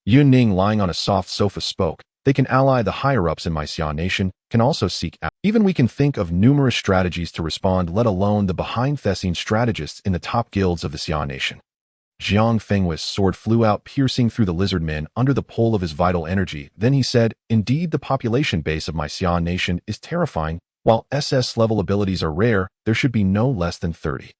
Yun Ning, lying on a soft sofa, spoke, they can ally. The higher-ups in my Xia Nation can also seek out. Even we can think of numerous strategies to respond, let alone the behind-the-scenes strategists in the top guilds of the Xia Nation. Jiang Fengwu's sword flew out, piercing through the lizard men under the pull of his vital energy. Then he said, indeed, the population base of my Xia Nation is terrifying. While SS-level abilities are rare, there should be no less than 30.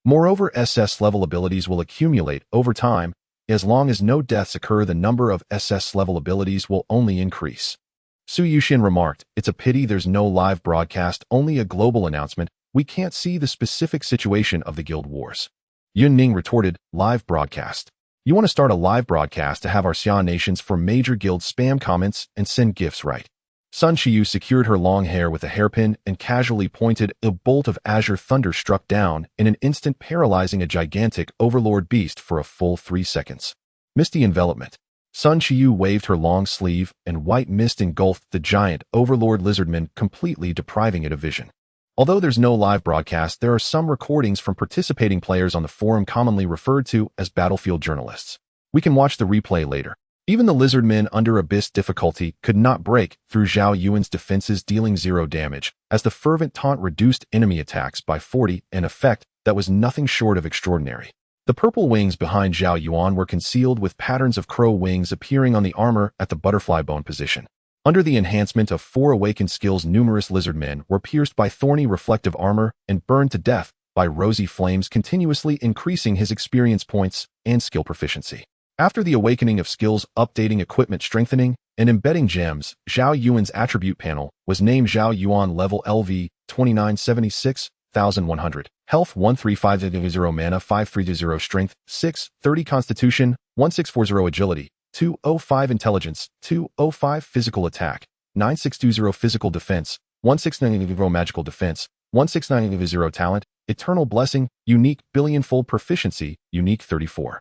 Moreover, SS-level abilities will accumulate over time. As long as no deaths occur, the number of SS-level abilities will only increase. Su Yuxian remarked, it's a pity there's no live broadcast, only a global announcement. We can't see the specific situation of the guild wars. Yun Ning retorted, live broadcast. You want to start a live broadcast to have our Xia Nations for major guilds spam comments and send gifts, right? Sun Qiyu secured her long hair with a hairpin and casually pointed. A bolt of azure thunder struck down in an instant, paralyzing a gigantic overlord beast for a full 3 seconds. Misty envelopment. Sun Qiyu waved her long sleeve, and white mist engulfed the giant overlord lizardman, completely depriving it of vision. Although there's no live broadcast, there are some recordings from participating players on the forum, commonly referred to as battlefield journalists. We can watch the replay later. Even the lizardmen under abyss difficulty could not break through Zhao Yuan's defenses, dealing 0 damage, as the fervent taunt reduced enemy attacks by 40, an effect that was nothing short of extraordinary. The purple wings behind Zhao Yuan were concealed with patterns of crow wings appearing on the armor at the butterfly bone position. Under the enhancement of 4 awakened skills, numerous lizardmen were pierced by thorny reflective armor and burned to death by rosy flames, continuously increasing his experience points and skill proficiency. After the awakening of skills, updating equipment, strengthening, and embedding gems, Zhao Yuan's attribute panel was named Zhao Yuan level LV 2976, 1100, health 13500, mana 530, strength 630, constitution 1640, agility 205, intelligence 205, physical attack 9620, physical defense 1690, magical defense 1690, talent eternal blessing, unique billionfold proficiency, unique 34.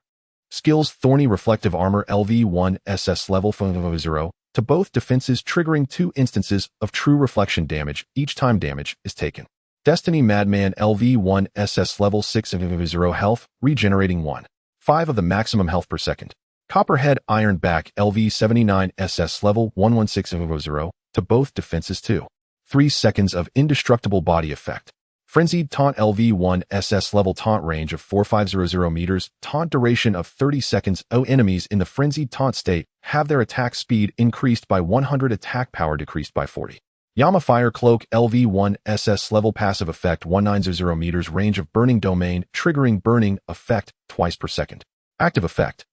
Skills thorny reflective armor LV1 SS level 0 to both defenses, triggering 2 instances of true reflection damage each time damage is taken. Destiny Madman LV1 SS level 6 health, regenerating 1/5 of the maximum health per second. Copperhead Ironback LV79 SS level 116 to both defenses 2/3 seconds of indestructible body effect. Frenzied Taunt LV1 SS level taunt range of 4500 meters, taunt duration of 30 seconds. Enemies in the frenzied taunt state have their attack speed increased by 100, attack power decreased by 40. Yama Fire Cloak LV1 SS level passive effect 190 meters, range of burning domain, triggering burning effect twice per second. Active effect.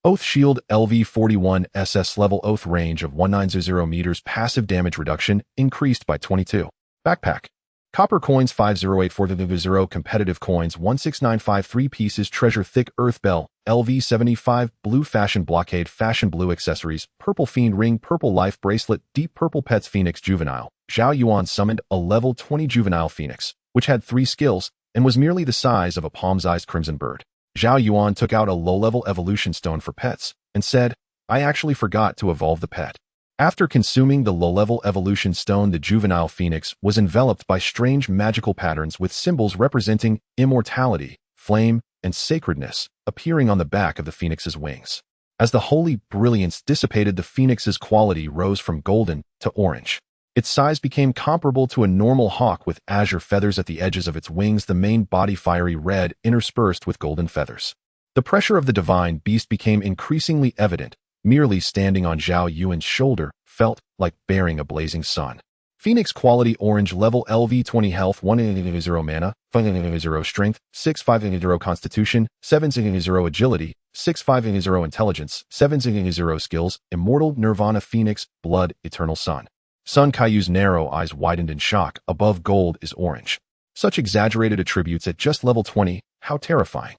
Oath Shield LV41 SS level oath range of 190 meters, passive damage reduction increased by 22. Backpack. Copper coins 508400, competitive coins 16953 pieces, treasure thick earth bell LV75, blue fashion blockade, fashion blue accessories, purple fiend ring, purple life bracelet, deep purple pets, phoenix juvenile. Zhao Yuan summoned a level 20 juvenile phoenix, which had 3 skills and was merely the size of a palm-sized crimson bird. Zhao Yuan took out a low-level evolution stone for pets and said, "I actually forgot to evolve the pet." After consuming the low-level evolution stone, the juvenile phoenix was enveloped by strange magical patterns with symbols representing immortality, flame, and sacredness appearing on the back of the phoenix's wings. As the holy brilliance dissipated, the phoenix's quality rose from golden to orange. Its size became comparable to a normal hawk with azure feathers at the edges of its wings, the main body fiery red interspersed with golden feathers. The pressure of the divine beast became increasingly evident. Merely standing on Zhao Yuan's shoulder felt like bearing a blazing sun. Phoenix quality orange level LV20, health 180, mana 580, strength 650, constitution 780, agility 650, intelligence 780, skills immortal nirvana phoenix blood eternal sun. Sun Kaiyu's narrow eyes widened in shock. Above gold is orange. Such exaggerated attributes at just level 20, how terrifying.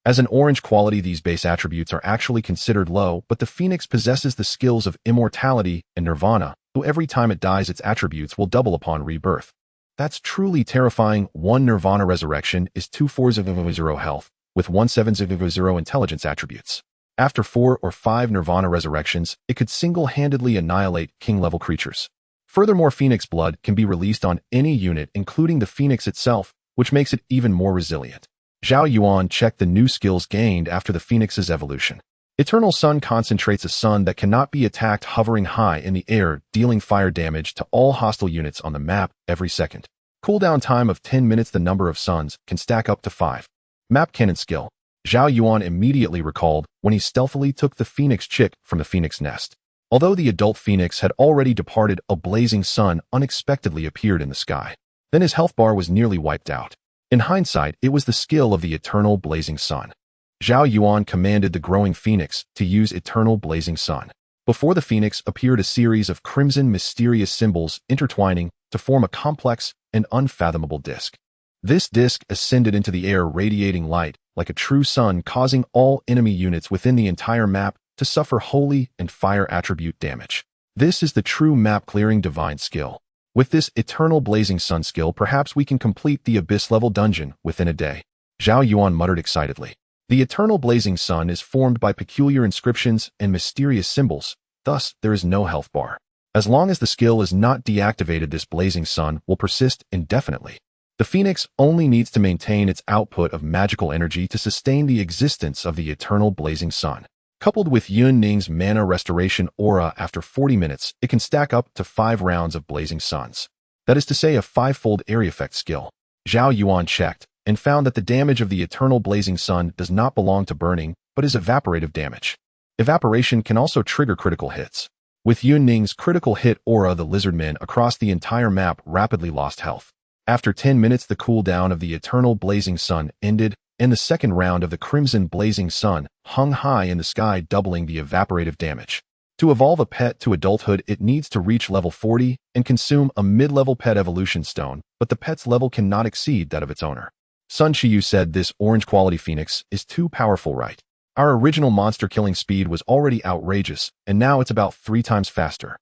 As an orange quality, these base attributes are actually considered low, but the phoenix possesses the skills of immortality and nirvana, so every time it dies its attributes will double upon rebirth. That's truly terrifying. 1 nirvana resurrection is 2400 health, with 1700 intelligence attributes. After 4 or 5 nirvana resurrections, it could single-handedly annihilate king-level creatures. Furthermore, phoenix blood can be released on any unit, including the phoenix itself, which makes it even more resilient. Zhao Yuan checked the new skills gained after the phoenix's evolution. Eternal Sun concentrates a sun that cannot be attacked, hovering high in the air, dealing fire damage to all hostile units on the map every second. Cooldown time of 10 minutes. The number of suns can stack up to 5. Map cannon skill. Zhao Yuan immediately recalled when he stealthily took the phoenix chick from the phoenix nest. Although the adult phoenix had already departed, a blazing sun unexpectedly appeared in the sky. Then his health bar was nearly wiped out. In hindsight, it was the skill of the eternal blazing sun. Zhao Yuan commanded the growing phoenix to use eternal blazing sun. Before the phoenix appeared a series of crimson mysterious symbols intertwining to form a complex and unfathomable disk. This disk ascended into the air, radiating light like a true sun, causing all enemy units within the entire map to suffer holy and fire attribute damage. This is the true map-clearing divine skill. With this eternal blazing sun skill, perhaps we can complete the abyss-level dungeon within a day. Zhao Yuan muttered excitedly. The eternal blazing sun is formed by peculiar inscriptions and mysterious symbols, thus there is no health bar. As long as the skill is not deactivated, this blazing sun will persist indefinitely. The Phoenix only needs to maintain its output of magical energy to sustain the existence of the eternal blazing sun. Coupled with Yun Ning's mana restoration aura, after 40 minutes, it can stack up to 5 rounds of blazing suns. That is to say, a 5-fold area effect skill. Zhao Yuan checked and found that the damage of the eternal blazing sun does not belong to burning, but is evaporative damage. Evaporation can also trigger critical hits. With Yun Ning's critical hit aura, the lizardmen across the entire map rapidly lost health. After 10 minutes, the cooldown of the eternal blazing sun ended, and the second round of the crimson blazing sun hung high in the sky, doubling the evaporative damage. To evolve a pet to adulthood, it needs to reach level 40 and consume a mid-level pet evolution stone, but the pet's level cannot exceed that of its owner. Sun Shiyu said, "This orange quality phoenix is too powerful, right? Our original monster killing speed was already outrageous, and now it's about 3 times faster."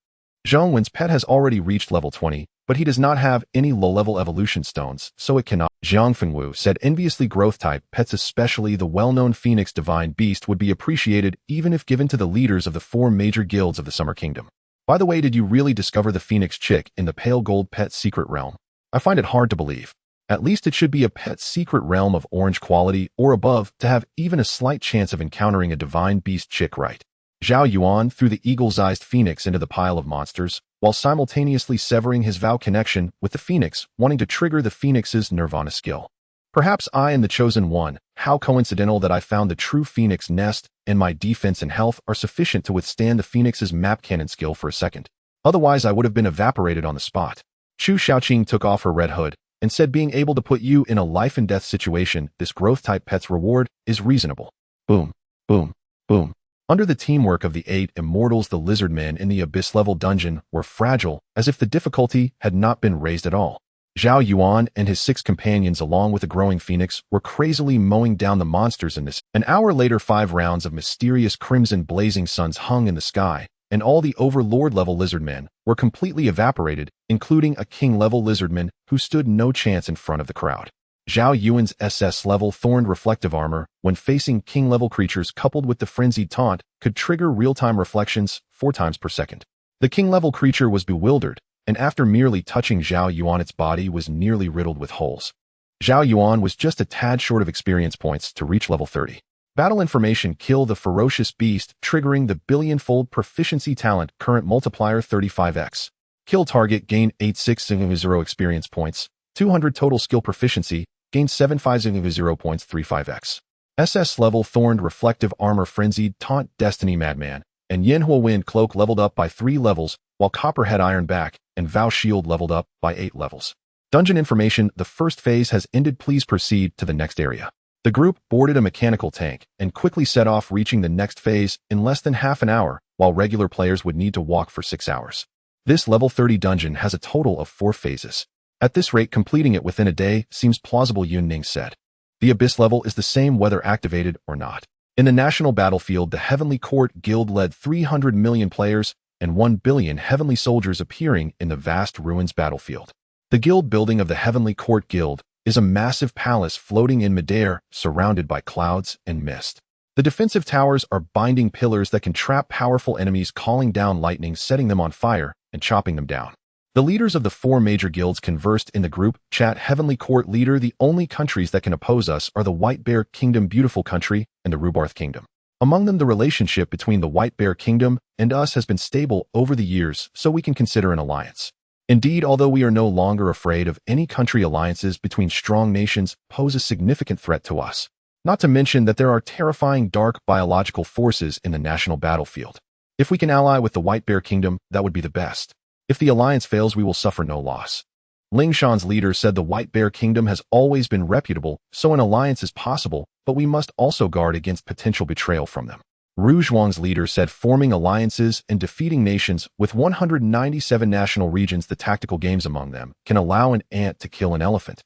Zhong Wen's pet has already reached level 20, but he does not have any low-level evolution stones, so it cannot. Zhang Fengwu said, "Enviously, growth-type pets, especially the well-known Phoenix Divine Beast, would be appreciated even if given to the leaders of the 4 major guilds of the Summer Kingdom. By the way, did you really discover the Phoenix chick in the Pale Gold Pet Secret Realm? I find it hard to believe. At least it should be a pet secret realm of orange quality or above to have even a slight chance of encountering a Divine Beast chick, right?" Zhao Yuan threw the eagle's-eyed phoenix into the pile of monsters, while simultaneously severing his vow connection with the phoenix, wanting to trigger the phoenix's nirvana skill. "Perhaps I am the chosen one. How coincidental that I found the true phoenix nest, and my defense and health are sufficient to withstand the phoenix's map cannon skill for a second. Otherwise, I would have been evaporated on the spot." Chu Xiaoqing took off her red hood and said, "Being able to put you in a life-and-death situation, this growth-type pet's reward is reasonable." Boom, boom, boom. Under the teamwork of the 8 immortals, the lizardmen in the abyss-level dungeon were fragile, as if the difficulty had not been raised at all. Zhao Yuan and his 6 companions, along with a growing phoenix, were crazily mowing down the monsters in this. An hour later, 5 rounds of mysterious crimson blazing suns hung in the sky, and all the overlord-level lizardmen were completely evaporated, including a king-level lizardman who stood no chance in front of the crowd. Zhao Yuan's SS-level Thorn Reflective Armor, when facing king-level creatures coupled with the Frenzied Taunt, could trigger real-time reflections 4 times per second. The king-level creature was bewildered, and after merely touching Zhao Yuan, its body was nearly riddled with holes. Zhao Yuan was just a tad short of experience points to reach level 30. Battle information: kill the ferocious beast, triggering the billion-fold proficiency talent, current multiplier 35x. Kill target, gain 8600 experience points, 200 total skill proficiency, gain 750 points, 35x. SS level Thorned Reflective Armor, Frenzied Taunt, Destiny Madman, and Yanhua Wind Cloak leveled up by 3 levels, while Copperhead Iron Back and Vow Shield leveled up by 8 levels. Dungeon information: the first phase has ended. Please proceed to the next area. The group boarded a mechanical tank and quickly set off, reaching the next phase in less than half an hour, while regular players would need to walk for 6 hours. This level 30 dungeon has a total of 4 phases. At this rate, completing it within a day seems plausible, Yun Ning said. The Abyss level is the same whether activated or not. In the national battlefield, the Heavenly Court Guild led 300 million players and 1 billion heavenly soldiers appearing in the vast ruins battlefield. The guild building of the Heavenly Court Guild is a massive palace floating in midair, surrounded by clouds and mist. The defensive towers are binding pillars that can trap powerful enemies, calling down lightning, setting them on fire, and chopping them down. The leaders of the 4 major guilds conversed in the group chat. Heavenly Court leader: the only countries that can oppose us are the White Bear Kingdom, Beautiful Country, and the Rubarth Kingdom. Among them, the relationship between the White Bear Kingdom and us has been stable over the years, so we can consider an alliance. Indeed, although we are no longer afraid of any country, alliances between strong nations pose a significant threat to us. Not to mention that there are terrifying dark biological forces in the national battlefield. If we can ally with the White Bear Kingdom, that would be the best. If the alliance fails, we will suffer no loss. Ling Shan's leader said the White Bear Kingdom has always been reputable, so an alliance is possible, but we must also guard against potential betrayal from them. Rouge Wang's leader said forming alliances and defeating nations with 197 national regions, the tactical games among them, can allow an ant to kill an elephant.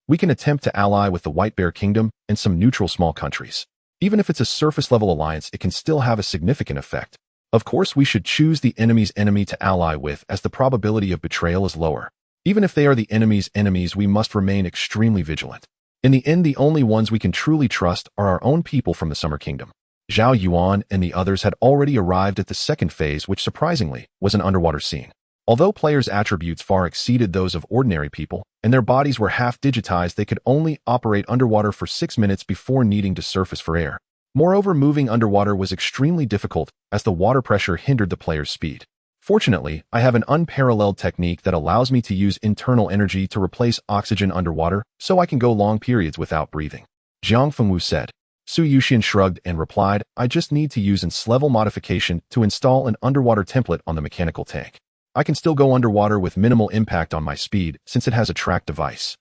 We can attempt to ally with the White Bear Kingdom and some neutral small countries. Even if it's a surface-level alliance, it can still have a significant effect. Of course, we should choose the enemy's enemy to ally with, as the probability of betrayal is lower. Even if they are the enemy's enemies, we must remain extremely vigilant. In the end, the only ones we can truly trust are our own people from the Summer Kingdom. Zhao Yuan and the others had already arrived at the second phase, which surprisingly was an underwater scene. Although players' attributes far exceeded those of ordinary people, and their bodies were half-digitized, they could only operate underwater for 6 minutes before needing to surface for air. Moreover, moving underwater was extremely difficult, as the water pressure hindered the player's speed. Fortunately, I have an unparalleled technique that allows me to use internal energy to replace oxygen underwater, so I can go long periods without breathing. Jiang Fengwu said. Su Yuxian shrugged and replied, I just need to use level modification to install an underwater template on the mechanical tank. I can still go underwater with minimal impact on my speed, since it has a track device.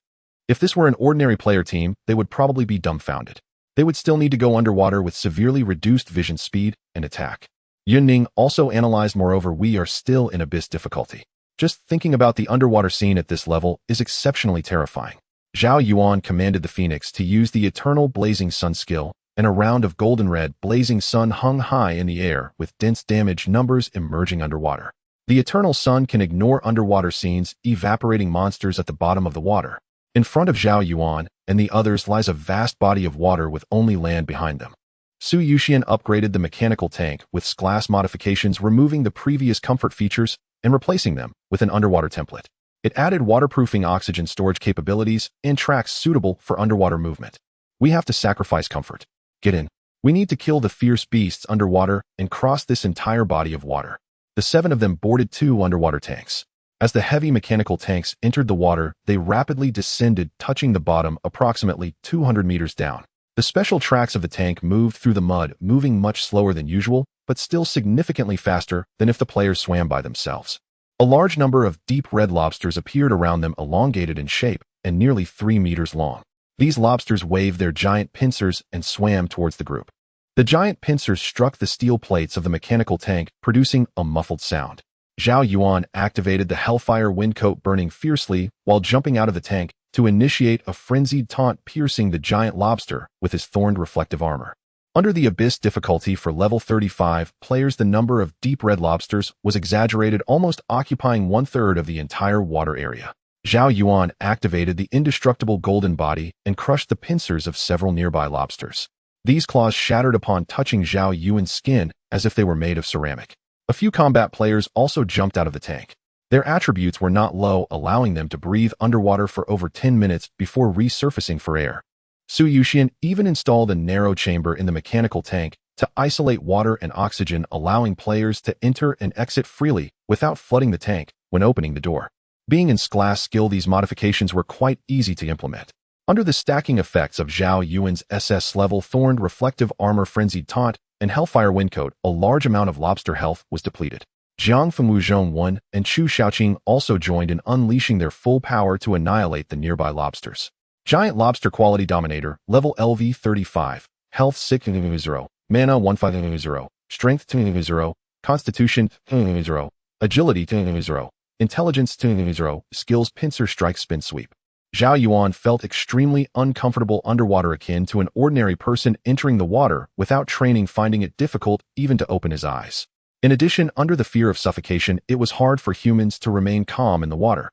If this were an ordinary player team, they would probably be dumbfounded. They would still need to go underwater with severely reduced vision speed and attack. Yunning also analyzed, moreover, we are still in abyss difficulty. Just thinking about the underwater scene at this level is exceptionally terrifying. Zhao Yuan commanded the Phoenix to use the Eternal Blazing Sun skill, and a round of golden red blazing sun hung high in the air with dense damage numbers emerging underwater. The Eternal Sun can ignore underwater scenes, evaporating monsters at the bottom of the water. In front of Zhao Yuan and the others lies a vast body of water with only land behind them. Su Yuxian upgraded the mechanical tank with glass modifications, removing the previous comfort features and replacing them with an underwater template. It added waterproofing oxygen storage capabilities and tracks suitable for underwater movement. We have to sacrifice comfort. Get in. We need to kill the fierce beasts underwater and cross this entire body of water. The 7 of them boarded 2 underwater tanks. As the heavy mechanical tanks entered the water, they rapidly descended, touching the bottom approximately 200 meters down. The special tracks of the tank moved through the mud, moving much slower than usual, but still significantly faster than if the players swam by themselves. A large number of deep red lobsters appeared around them, elongated in shape and nearly 3 meters long. These lobsters waved their giant pincers and swam towards the group. The giant pincers struck the steel plates of the mechanical tank, producing a muffled sound. Zhao Yuan activated the Hellfire Windcoat, burning fiercely while jumping out of the tank to initiate a frenzied taunt, piercing the giant lobster with his thorned reflective armor. Under the abyss difficulty for level 35 players, the number of deep red lobsters was exaggerated, almost occupying 1/3 of the entire water area. Zhao Yuan activated the indestructible golden body and crushed the pincers of several nearby lobsters. These claws shattered upon touching Zhao Yuan's skin as if they were made of ceramic. A few combat players also jumped out of the tank. Their attributes were not low, allowing them to breathe underwater for over 10 minutes before resurfacing for air. Su Yuxian even installed a narrow chamber in the mechanical tank to isolate water and oxygen, allowing players to enter and exit freely without flooding the tank when opening the door. Being in glass skill, these modifications were quite easy to implement. Under the stacking effects of Zhao Yuan's SS level Thorned Reflective Armor, Frenzied Taunt, and Hellfire Windcoat, a large amount of lobster health was depleted. Jiang Fengwu, Zhong Wen, and Chu Xiaoqing also joined in, unleashing their full power to annihilate the nearby lobsters. Giant Lobster Quality Dominator, level LV 35, Health 6/0, Mana 15/0, Strength 2/0, Constitution 2/0, Agility 2/0, Intelligence 2/0, Skills Pincer Strike Spin Sweep. Zhao Yuan felt extremely uncomfortable underwater, akin to an ordinary person entering the water without training, finding it difficult even to open his eyes. In addition, under the fear of suffocation, it was hard for humans to remain calm in the water.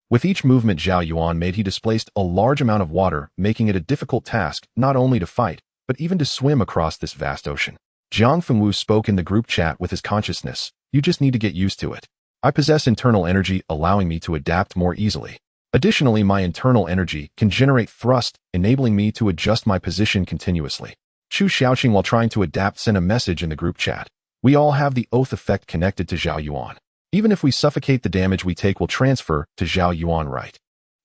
With each movement Zhao Yuan made, he displaced a large amount of water, making it a difficult task not only to fight, but even to swim across this vast ocean. Jiang Fengwu spoke in the group chat with his consciousness. You just need to get used to it. I possess internal energy, allowing me to adapt more easily. Additionally, my internal energy can generate thrust, enabling me to adjust my position continuously. Chu Xiaoqing, while trying to adapt, sent a message in the group chat. We all have the oath effect connected to Zhao Yuan. Even if we suffocate, the damage we take will transfer to Zhao Yuan, right?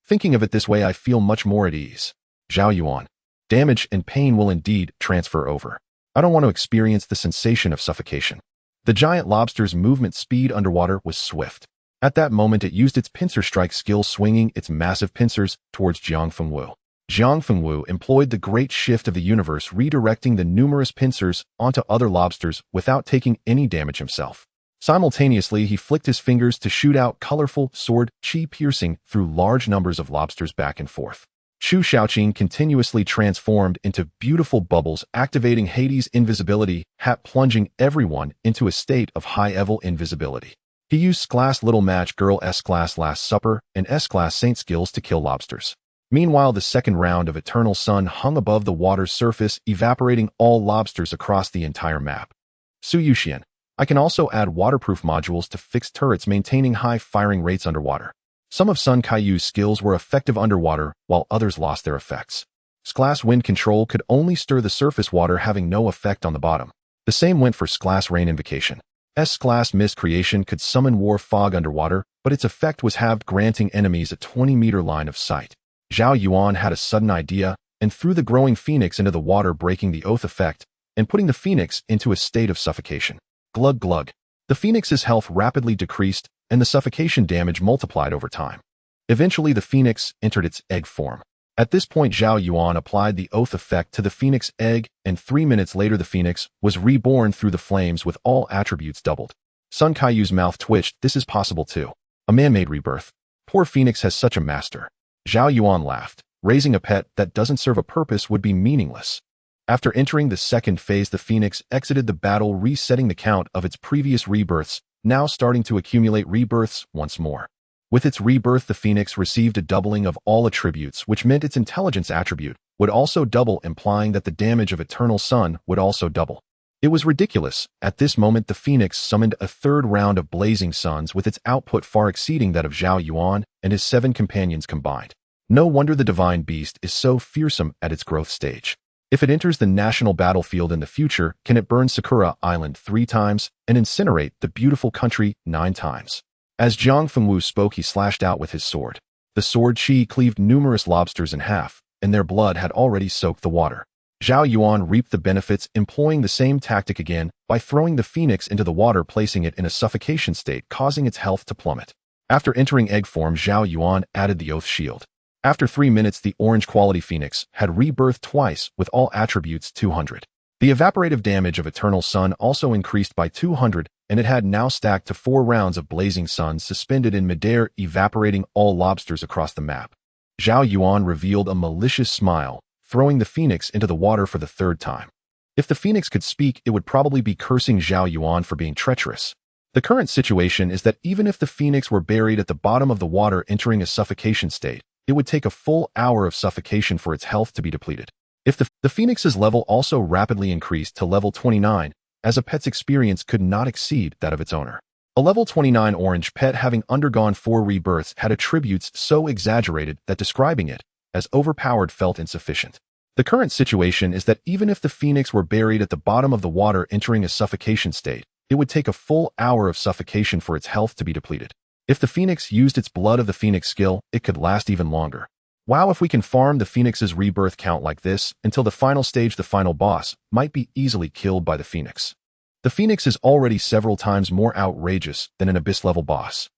Thinking of it this way, I feel much more at ease. Zhao Yuan. Damage and pain will indeed transfer over. I don't want to experience the sensation of suffocation. The giant lobster's movement speed underwater was swift. At that moment, it used its pincer strike skill, swinging its massive pincers towards Jiang Fengwu. Jiang Fengwu employed the great shift of the universe, redirecting the numerous pincers onto other lobsters without taking any damage himself. Simultaneously, he flicked his fingers to shoot out colorful sword chi, piercing through large numbers of lobsters back and forth. Shu Shaoqing continuously transformed into beautiful bubbles, activating Hades' invisibility hat, plunging everyone into a state of high-level invisibility. He used S-Class Little Match Girl, S-Class Last Supper, and S-Class Saint skills to kill lobsters. Meanwhile, the second round of Eternal Sun hung above the water's surface, evaporating all lobsters across the entire map. Su Yuxian. I can also add waterproof modules to fixed turrets, maintaining high firing rates underwater. Some of Sun Kaiyu's skills were effective underwater, while others lost their effects. S-Class Wind Control could only stir the surface water, having no effect on the bottom. The same went for S-Class Rain Invocation. S-Class Mist Creation could summon War Fog underwater, but its effect was halved, granting enemies a 20-meter line of sight. Zhao Yuan had a sudden idea and threw the growing phoenix into the water, breaking the oath effect and putting the phoenix into a state of suffocation. Glug glug. The phoenix's health rapidly decreased, and the suffocation damage multiplied over time. Eventually, the phoenix entered its egg form. At this point, Zhao Yuan applied the oath effect to the phoenix egg, and 3 minutes later the phoenix was reborn through the flames with all attributes doubled. Sun Kaiyu's mouth twitched. This is possible too. A man-made rebirth. Poor phoenix has such a master. Zhao Yuan laughed. Raising a pet that doesn't serve a purpose would be meaningless. After entering the second phase, the phoenix exited the battle, resetting the count of its previous rebirths, now starting to accumulate rebirths once more. With its rebirth, the phoenix received a doubling of all attributes, which meant its intelligence attribute would also double, implying that the damage of Eternal Sun would also double. It was ridiculous. At this moment, the phoenix summoned a third round of blazing suns, with its output far exceeding that of Zhao Yuan and his 7 companions combined. No wonder the divine beast is so fearsome at its growth stage. If it enters the national battlefield in the future, can it burn Sakura Island 3 times and incinerate the beautiful country 9 times? As Jiang Fengwu spoke, he slashed out with his sword. The sword chi cleaved numerous lobsters in half, and their blood had already soaked the water. Zhao Yuan reaped the benefits, employing the same tactic again by throwing the phoenix into the water, placing it in a suffocation state, causing its health to plummet. After entering egg form, Zhao Yuan added the oath shield. After 3 minutes, the orange quality phoenix had rebirthed twice with all attributes 200. The evaporative damage of Eternal Sun also increased by 200, and it had now stacked to 4 rounds of blazing suns suspended in midair, evaporating all lobsters across the map. Zhao Yuan revealed a malicious smile, throwing the phoenix into the water for the 3rd time. If the phoenix could speak, it would probably be cursing Zhao Yuan for being treacherous. The current situation is that even if the phoenix were buried at the bottom of the water entering a suffocation state, it would take a full hour of suffocation for its health to be depleted. If the phoenix's level also rapidly increased to level 29, as a pet's experience could not exceed that of its owner. A level 29 orange pet, having undergone 4 rebirths, had attributes so exaggerated that describing it as overpowered felt insufficient. The current situation is that even if the phoenix were buried at the bottom of the water entering a suffocation state, it would take a full hour of suffocation for its health to be depleted. If the phoenix used its blood of the phoenix skill, it could last even longer. Wow, if we can farm the phoenix's rebirth count like this until the final stage, the final boss might be easily killed by the phoenix. The phoenix is already several times more outrageous than an abyss-level boss.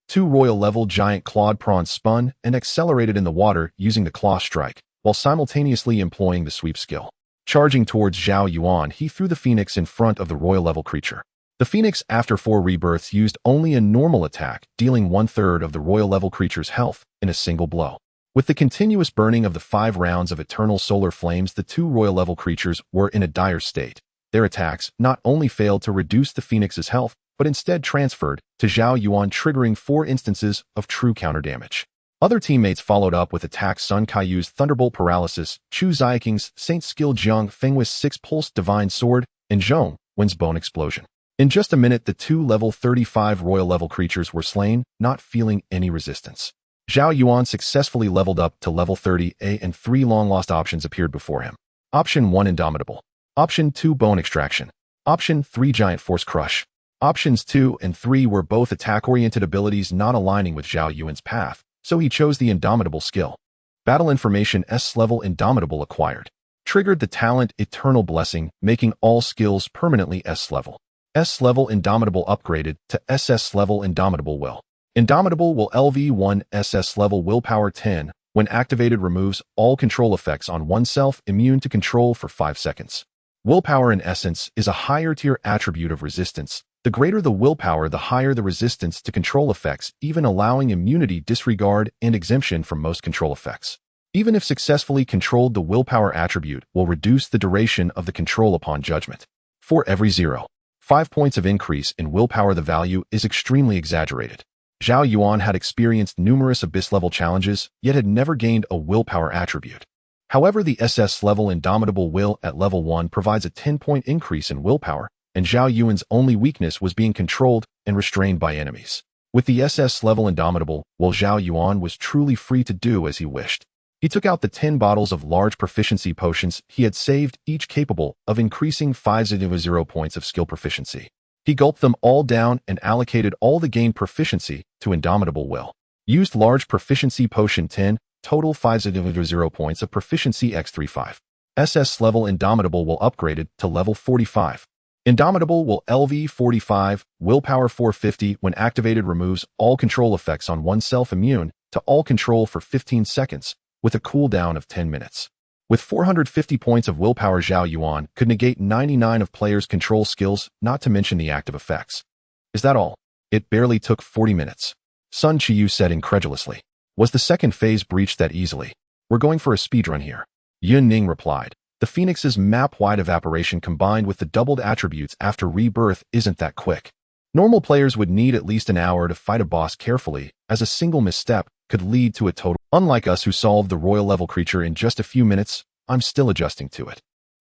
2 royal-level giant clawed prawns spun and accelerated in the water using the claw strike, while simultaneously employing the sweep skill. Charging towards Zhao Yuan, he threw the phoenix in front of the royal-level creature. The phoenix, after 4 rebirths, used only a normal attack, dealing 1/3 of the royal-level creature's health in a single blow. With the continuous burning of the 5 rounds of eternal solar flames, the 2 royal-level creatures were in a dire state. Their attacks not only failed to reduce the phoenix's health, but instead transferred to Zhao Yuan, triggering 4 instances of true counter damage. Other teammates followed up with attacks: Sun Kaiyu's Thunderbolt Paralysis, Chu Xiaoking's Saint Skill, Jiang Fengwu's 6 Pulse Divine Sword, and Zhong Wen's Bone Explosion. In just a minute, the 2 level 35 royal-level creatures were slain, not feeling any resistance. Zhao Yuan successfully leveled up to level 30A, and 3 long-lost options appeared before him. Option 1, Indomitable. Option 2, Bone Extraction. Option 3, Giant Force Crush. Options 2 and 3 were both attack-oriented abilities not aligning with Zhao Yuan's path, so he chose the Indomitable skill. Battle Information: S-level Indomitable acquired. Triggered the talent Eternal Blessing, making all skills permanently S-level. S-level Indomitable upgraded to SS-level Indomitable Will. Indomitable Will LV1 SS-level Willpower 10. When activated, removes all control effects on oneself, immune to control for 5 seconds. Willpower, in essence, is a higher-tier attribute of resistance. The greater the willpower, the higher the resistance to control effects, even allowing immunity, disregard, and exemption from most control effects. Even if successfully controlled, the willpower attribute will reduce the duration of the control upon judgment. For every 0.5 points of increase in willpower, the value is extremely exaggerated. Zhao Yuan had experienced numerous abyss-level challenges, yet had never gained a willpower attribute. However, the SS level Indomitable Will at level 1 provides a 10-point increase in willpower, and Zhao Yuan's only weakness was being controlled and restrained by enemies. With the SS level Indomitable Will, Zhao Yuan was truly free to do as he wished. He took out the 10 bottles of large proficiency potions he had saved, each capable of increasing 500 points of skill proficiency. He gulped them all down and allocated all the gained proficiency to Indomitable Will. Used large proficiency potion 10, total 500 points of proficiency x35. SS level Indomitable Will upgraded to level 45. Indomitable Will LV 45, willpower 450 when activated removes all control effects on oneself, immune to all control for 15 seconds, with a cooldown of 10 minutes. With 450 points of willpower, Zhao Yuan could negate 99 of players' control skills, not to mention the active effects. Is that all? It barely took 40 minutes. Sun Qiyu said incredulously. Was the second phase breached that easily? We're going for a speedrun here. Yun Ning replied. The Phoenix's map-wide evaporation combined with the doubled attributes after rebirth isn't that quick. Normal players would need at least an hour to fight a boss carefully, as a single misstep could lead to a total. Unlike us who solved the royal level creature in just a few minutes, I'm still adjusting to it.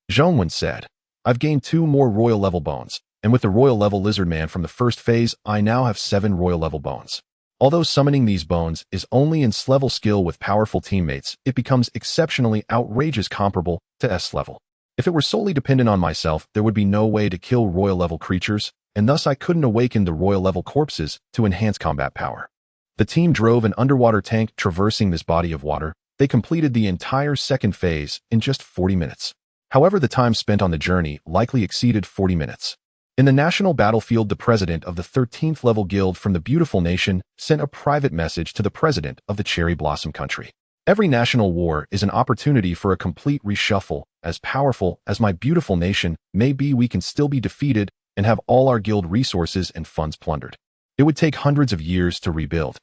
Zhongwen said. I've gained 2 more royal level bones, and with the royal level lizard man from the first phase, I now have 7 royal level bones. Although summoning these bones is only in S-level skill with powerful teammates, it becomes exceptionally outrageous comparable to S-level. If it were solely dependent on myself, there would be no way to kill royal level creatures, and thus I couldn't awaken the royal level corpses to enhance combat power. The team drove an underwater tank traversing this body of water. They completed the entire second phase in just 40 minutes. However, the time spent on the journey likely exceeded 40 minutes. In the national battlefield, the president of the 13th level guild from the beautiful nation sent a private message to the president of the cherry blossom country. Every national war is an opportunity for a complete reshuffle. As powerful as my beautiful nation may be, we can still be defeated and have all our guild resources and funds plundered. It would take hundreds of years to rebuild.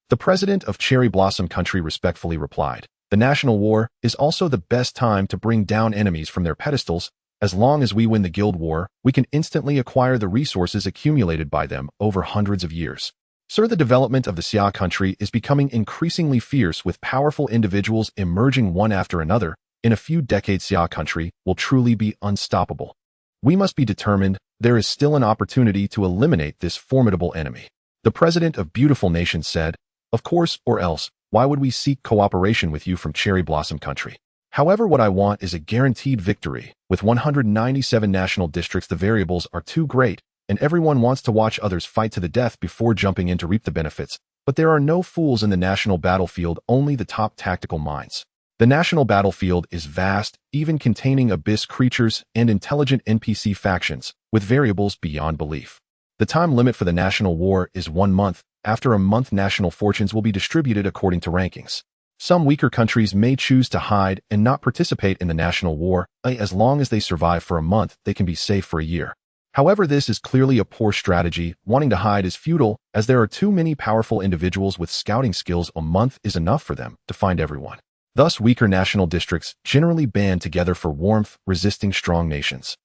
The president of Cherry Blossom Country respectfully replied, the national war is also the best time to bring down enemies from their pedestals. As long as we win the guild war, we can instantly acquire the resources accumulated by them over hundreds of years. Sir, the development of the Xia country is becoming increasingly fierce with powerful individuals emerging one after another. In a few decades, Xia country will truly be unstoppable. We must be determined. There is still an opportunity to eliminate this formidable enemy. The president of Beautiful Nation said, of course, or else, why would we seek cooperation with you from Cherry Blossom Country? However, what I want is a guaranteed victory. With 197 national districts, the variables are too great, and everyone wants to watch others fight to the death before jumping in to reap the benefits. But there are no fools in the national battlefield, only the top tactical minds. The national battlefield is vast, even containing abyss creatures and intelligent NPC factions, with variables beyond belief. The time limit for the national war is 1 month. After a month, national fortunes will be distributed according to rankings. Some weaker countries may choose to hide and not participate in the national war. As long as they survive for a month, they can be safe for a year. However, this is clearly a poor strategy. Wanting to hide is futile, as there are too many powerful individuals with scouting skills. A month is enough for them to find everyone. Thus, weaker national districts generally band together for warmth, resisting strong nations.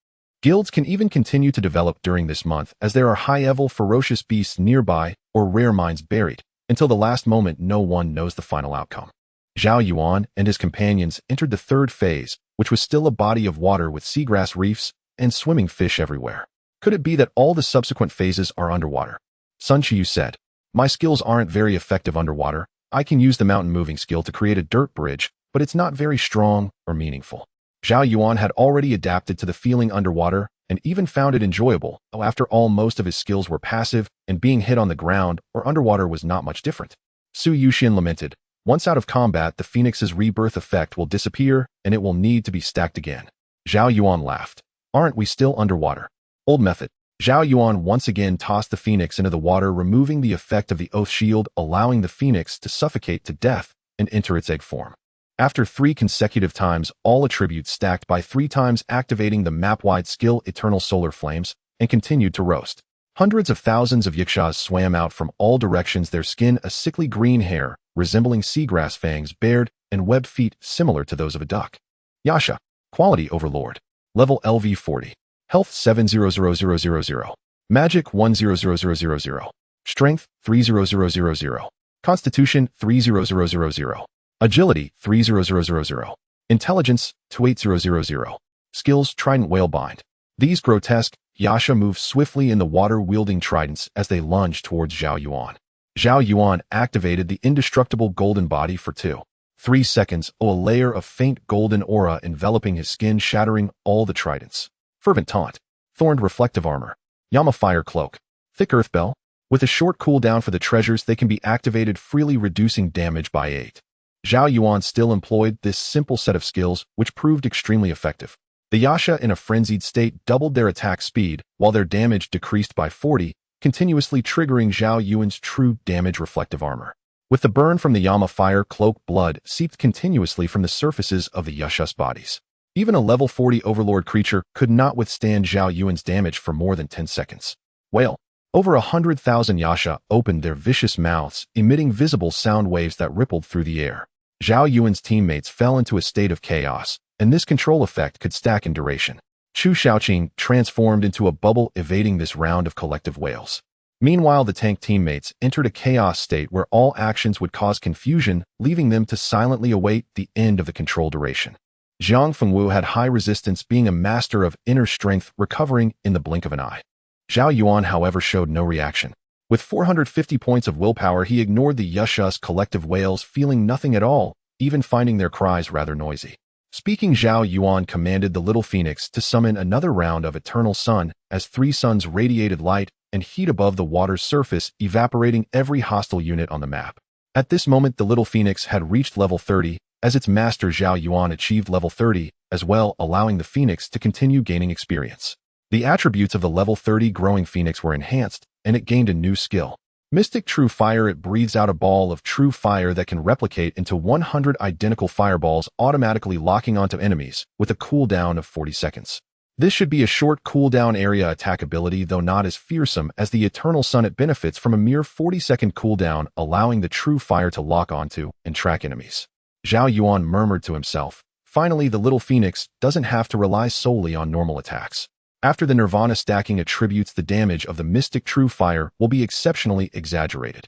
Guilds can even continue to develop during this month, as there are high-level ferocious beasts nearby or rare mines buried. Until the last moment, no one knows the final outcome. Zhao Yuan and his companions entered the third phase, which was still a body of water with seagrass reefs and swimming fish everywhere. Could it be that all the subsequent phases are underwater? Sun Qiyu said, my skills aren't very effective underwater. I can use the mountain moving skill to create a dirt bridge, but it's not very strong or meaningful. Zhao Yuan had already adapted to the feeling underwater and even found it enjoyable. After all, most of his skills were passive, and being hit on the ground or underwater was not much different. Su Yuxian lamented, once out of combat, the Phoenix's rebirth effect will disappear and it will need to be stacked again. Zhao Yuan laughed. Aren't we still underwater? Old method. Zhao Yuan once again tossed the Phoenix into the water, removing the effect of the Oath Shield, allowing the Phoenix to suffocate to death and enter its egg form. After 3 consecutive times, all attributes stacked by 3 times, activating the map-wide skill Eternal Solar Flames, and continued to roast. Hundreds of thousands of Yikshas swam out from all directions, their skin a sickly green hair, resembling seagrass fangs, bared and webbed feet similar to those of a duck. Yasha, Quality Overlord. Level LV 40. Health 700000. Magic 100000. Strength 30000. Constitution 30000. Agility 30000. Intelligence 28000. Skills Trident Whalebind. These grotesque Yasha move swiftly in the water-wielding tridents as they lunge towards Zhao Yuan. Zhao Yuan activated the indestructible golden body for 2-3 seconds, a layer of faint golden aura enveloping his skin, shattering all the tridents. Fervent Taunt. Thorned Reflective Armor. Yama Fire Cloak. Thick Earth Bell. With a short cooldown for the treasures, they can be activated freely, reducing damage by 8. Zhao Yuan still employed this simple set of skills, which proved extremely effective. The Yasha in a frenzied state doubled their attack speed, while their damage decreased by 40, continuously triggering Zhao Yuan's true damage reflective armor. With the burn from the Yama Fire Cloak, blood seeped continuously from the surfaces of the Yasha's bodies. Even a level 40 overlord creature could not withstand Zhao Yuan's damage for more than 10 seconds. Wail. Over 100,000 Yasha opened their vicious mouths, emitting visible sound waves that rippled through the air. Zhao Yuan's teammates fell into a state of chaos, and this control effect could stack in duration. Chu Shaoqing transformed into a bubble, evading this round of collective wails. Meanwhile, the tank teammates entered a chaos state where all actions would cause confusion, leaving them to silently await the end of the control duration. Zhang Fengwu had high resistance, being a master of inner strength, recovering in the blink of an eye. Zhao Yuan, however, showed no reaction. With 450 points of willpower, he ignored the Yasha's collective wails, feeling nothing at all, even finding their cries rather noisy. Speaking, Zhao Yuan commanded the Little Phoenix to summon another round of Eternal Sun, as 3 suns radiated light and heat above the water's surface, evaporating every hostile unit on the map. At this moment, the Little Phoenix had reached level 30, as its master Zhao Yuan achieved level 30 as well, allowing the Phoenix to continue gaining experience. The attributes of the level 30 growing Phoenix were enhanced, and it gained a new skill. Mystic True Fire. It breathes out a ball of true fire that can replicate into 100 identical fireballs, automatically locking onto enemies, with a cooldown of 40 seconds. This should be a short cooldown area attack ability, though not as fearsome as the Eternal Sun. It benefits from a mere 40-second cooldown, allowing the true fire to lock onto and track enemies. Zhao Yuan murmured to himself, finally the Little Phoenix doesn't have to rely solely on normal attacks. After the Nirvana stacking attributes, the damage of the Mystic True Fire will be exceptionally exaggerated.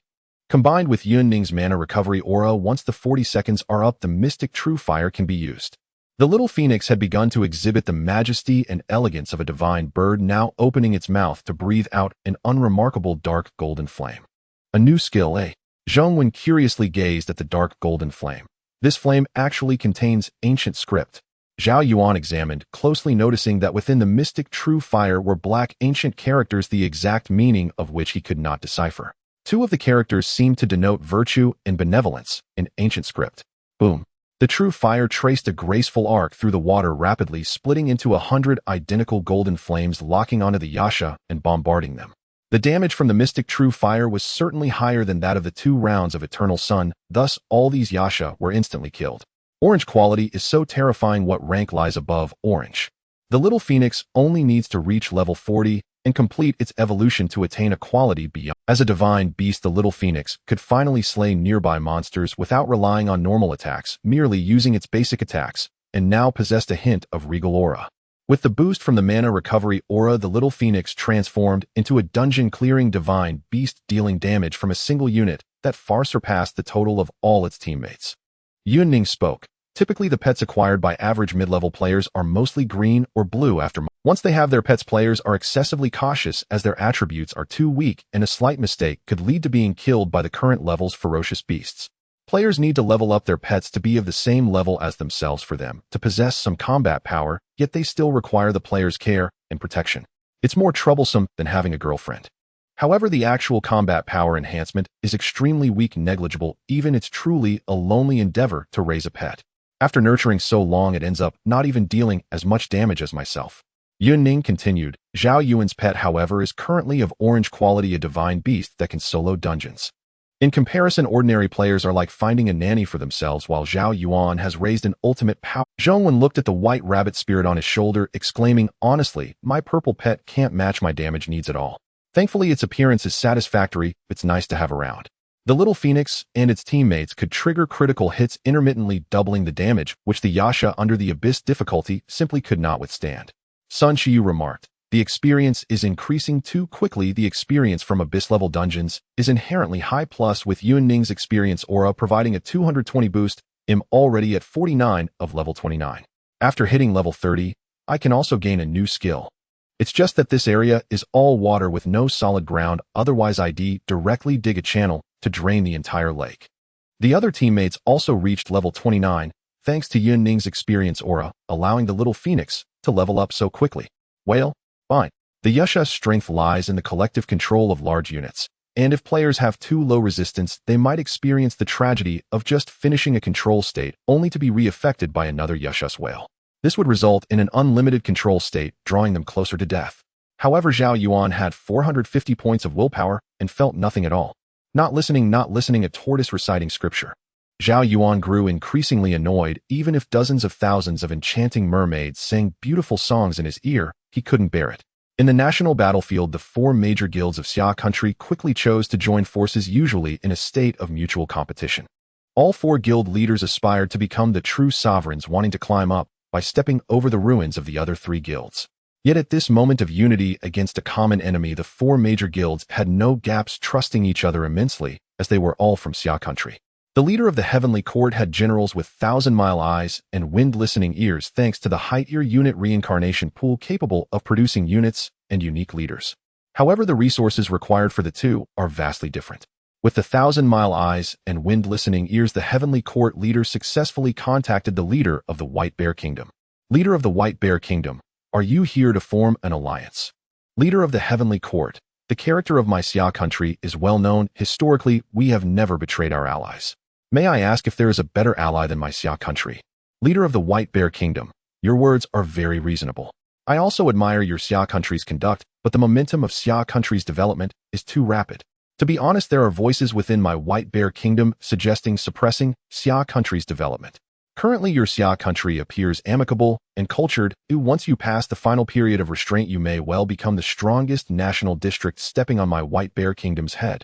Combined with Yunning's mana recovery aura, once the 40 seconds are up, the Mystic True Fire can be used. The Little Phoenix had begun to exhibit the majesty and elegance of a divine bird, now opening its mouth to breathe out an unremarkable dark golden flame. A new skill, eh? Zhong Wen curiously gazed at the dark golden flame. This flame actually contains ancient script. Zhao Yuan examined closely, noticing that within the Mystic True Fire were black ancient characters, the exact meaning of which he could not decipher. 2 of the characters seemed to denote virtue and benevolence in ancient script. Boom. The True Fire traced a graceful arc through the water, rapidly splitting into 100 identical golden flames, locking onto the Yasha and bombarding them. The damage from the Mystic True Fire was certainly higher than that of the 2 rounds of Eternal Sun, thus all these Yasha were instantly killed. Orange quality is so terrifying. What rank lies above orange? The Little Phoenix only needs to reach level 40 and complete its evolution to attain a quality beyond. As a divine beast, the Little Phoenix could finally slay nearby monsters without relying on normal attacks, merely using its basic attacks, and now possessed a hint of regal aura. With the boost from the mana recovery aura, the Little Phoenix transformed into a dungeon-clearing divine beast, dealing damage from a single unit that far surpassed the total of all its teammates. Yunning spoke. Typically, the pets acquired by average mid-level players are mostly green or blue after. Once they have their pets, players are excessively cautious as their attributes are too weak, and a slight mistake could lead to being killed by the current level's ferocious beasts. Players need to level up their pets to be of the same level as themselves for them to possess some combat power, yet they still require the player's care and protection. It's more troublesome than having a girlfriend. However, the actual combat power enhancement is extremely weak, negligible, even it's truly a lonely endeavor to raise a pet. After nurturing so long, it ends up not even dealing as much damage as myself. Yunning continued. Zhao Yuan's pet, however, is currently of orange quality, a divine beast that can solo dungeons. In comparison, ordinary players are like finding a nanny for themselves, while Zhao Yuan has raised an ultimate power. Zhong Wen looked at the white rabbit spirit on his shoulder, exclaiming, honestly, my purple pet can't match my damage needs at all. Thankfully, its appearance is satisfactory. It's nice to have around. The little phoenix and its teammates could trigger critical hits, intermittently doubling the damage, which the Yasha under the abyss difficulty simply could not withstand. Sun Xiu remarked, "The experience is increasing too quickly. The experience from abyss-level dungeons is inherently high, plus with Yuan Ning's experience aura providing a 220 boost, I'm already at 49 of level 29. After hitting level 30, I can also gain a new skill. It's just that this area is all water with no solid ground, otherwise I'd directly dig a channel to drain the entire lake." The other teammates also reached level 29, thanks to Yuan Ning's experience aura, allowing the little phoenix to level up so quickly. Well, fine. The Yasha's strength lies in the collective control of large units, and if players have too low resistance, they might experience the tragedy of just finishing a control state only to be re-affected by another Yasha's whale. This would result in an unlimited control state, drawing them closer to death. However, Zhao Yuan had 450 points of willpower and felt nothing at all. Not listening, a tortoise reciting scripture. Zhao Yuan grew increasingly annoyed. Even if dozens of thousands of enchanting mermaids sang beautiful songs in his ear, he couldn't bear it. In the national battlefield, the four major guilds of Xia country quickly chose to join forces, usually in a state of mutual competition. All four guild leaders aspired to become the true sovereigns, wanting to climb up by stepping over the ruins of the other three guilds. Yet at this moment of unity against a common enemy, the four major guilds had no gaps, trusting each other immensely, as they were all from Xia country. The leader of the Heavenly Court had generals with thousand-mile eyes and wind-listening ears, thanks to the high-tier unit reincarnation pool capable of producing units and unique leaders. However, the resources required for the two are vastly different. With the thousand-mile eyes and wind-listening ears, the Heavenly Court leader successfully contacted the leader of the White Bear Kingdom. "Leader of the White Bear Kingdom, are you here to form an alliance?" "Leader of the Heavenly Court, the character of my Xia country is well known. Historically, we have never betrayed our allies. May I ask if there is a better ally than my Xia country?" "Leader of the White Bear Kingdom, your words are very reasonable. I also admire your Xia country's conduct, but the momentum of Xia country's development is too rapid. To be honest, there are voices within my White Bear Kingdom suggesting suppressing Xia country's development. Currently, your Xia country appears amicable and cultured. Once you pass the final period of restraint, you may well become the strongest national district, stepping on my White Bear Kingdom's head."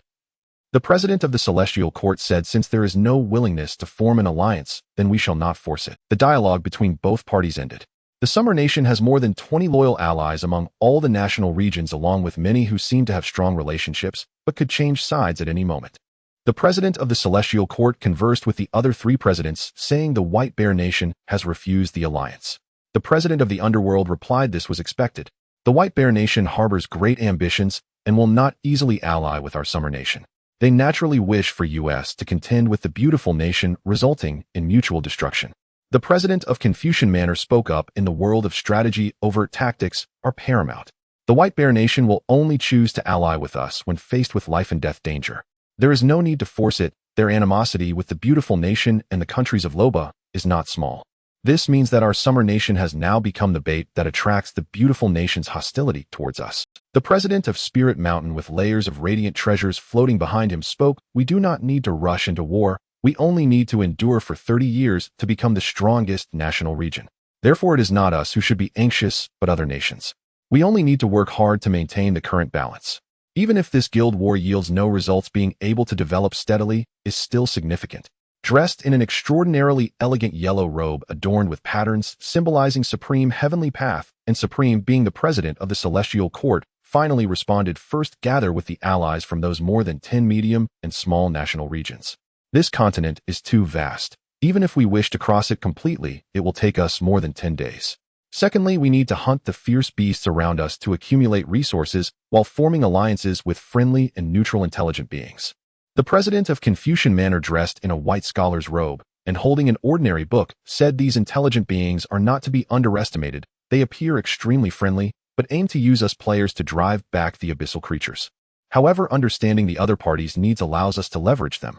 The president of the Celestial Court said, "Since there is no willingness to form an alliance, then we shall not force it." The dialogue between both parties ended. The Summer Nation has more than 20 loyal allies among all the national regions, along with many who seem to have strong relationships, but could change sides at any moment. The president of the Celestial Court conversed with the other three presidents, saying the White Bear Nation has refused the alliance. The president of the Underworld replied this was expected. The White Bear Nation harbors great ambitions and will not easily ally with our Summer Nation. They naturally wish for US to contend with the Beautiful Nation, resulting in mutual destruction. The president of Confucian Manor spoke up. "In the world of strategy, overt tactics are paramount. The White Bear Nation will only choose to ally with us when faced with life and death danger. There is no need to force it. Their animosity with the Beautiful Nation and the countries of Loba is not small. This means that our Summer Nation has now become the bait that attracts the Beautiful Nation's hostility towards us." The president of Spirit Mountain, with layers of radiant treasures floating behind him, spoke, "We do not need to rush into war. We only need to endure for 30 years to become the strongest national region. Therefore, it is not us who should be anxious, but other nations. We only need to work hard to maintain the current balance. Even if this guild war yields no results, being able to develop steadily is still significant." Dressed in an extraordinarily elegant yellow robe adorned with patterns symbolizing Supreme Heavenly Path, and Supreme being the president of the Celestial Court, finally responded, "First, gather with the allies from those more than 10 medium and small national regions. This continent is too vast. Even if we wish to cross it completely, it will take us more than 10 days. Secondly, we need to hunt the fierce beasts around us to accumulate resources while forming alliances with friendly and neutral intelligent beings." The president of Confucian Manor, dressed in a white scholar's robe and holding an ordinary book, said, "These intelligent beings are not to be underestimated. They appear extremely friendly, but aim to use us players to drive back the abyssal creatures. However, understanding the other party's needs allows us to leverage them."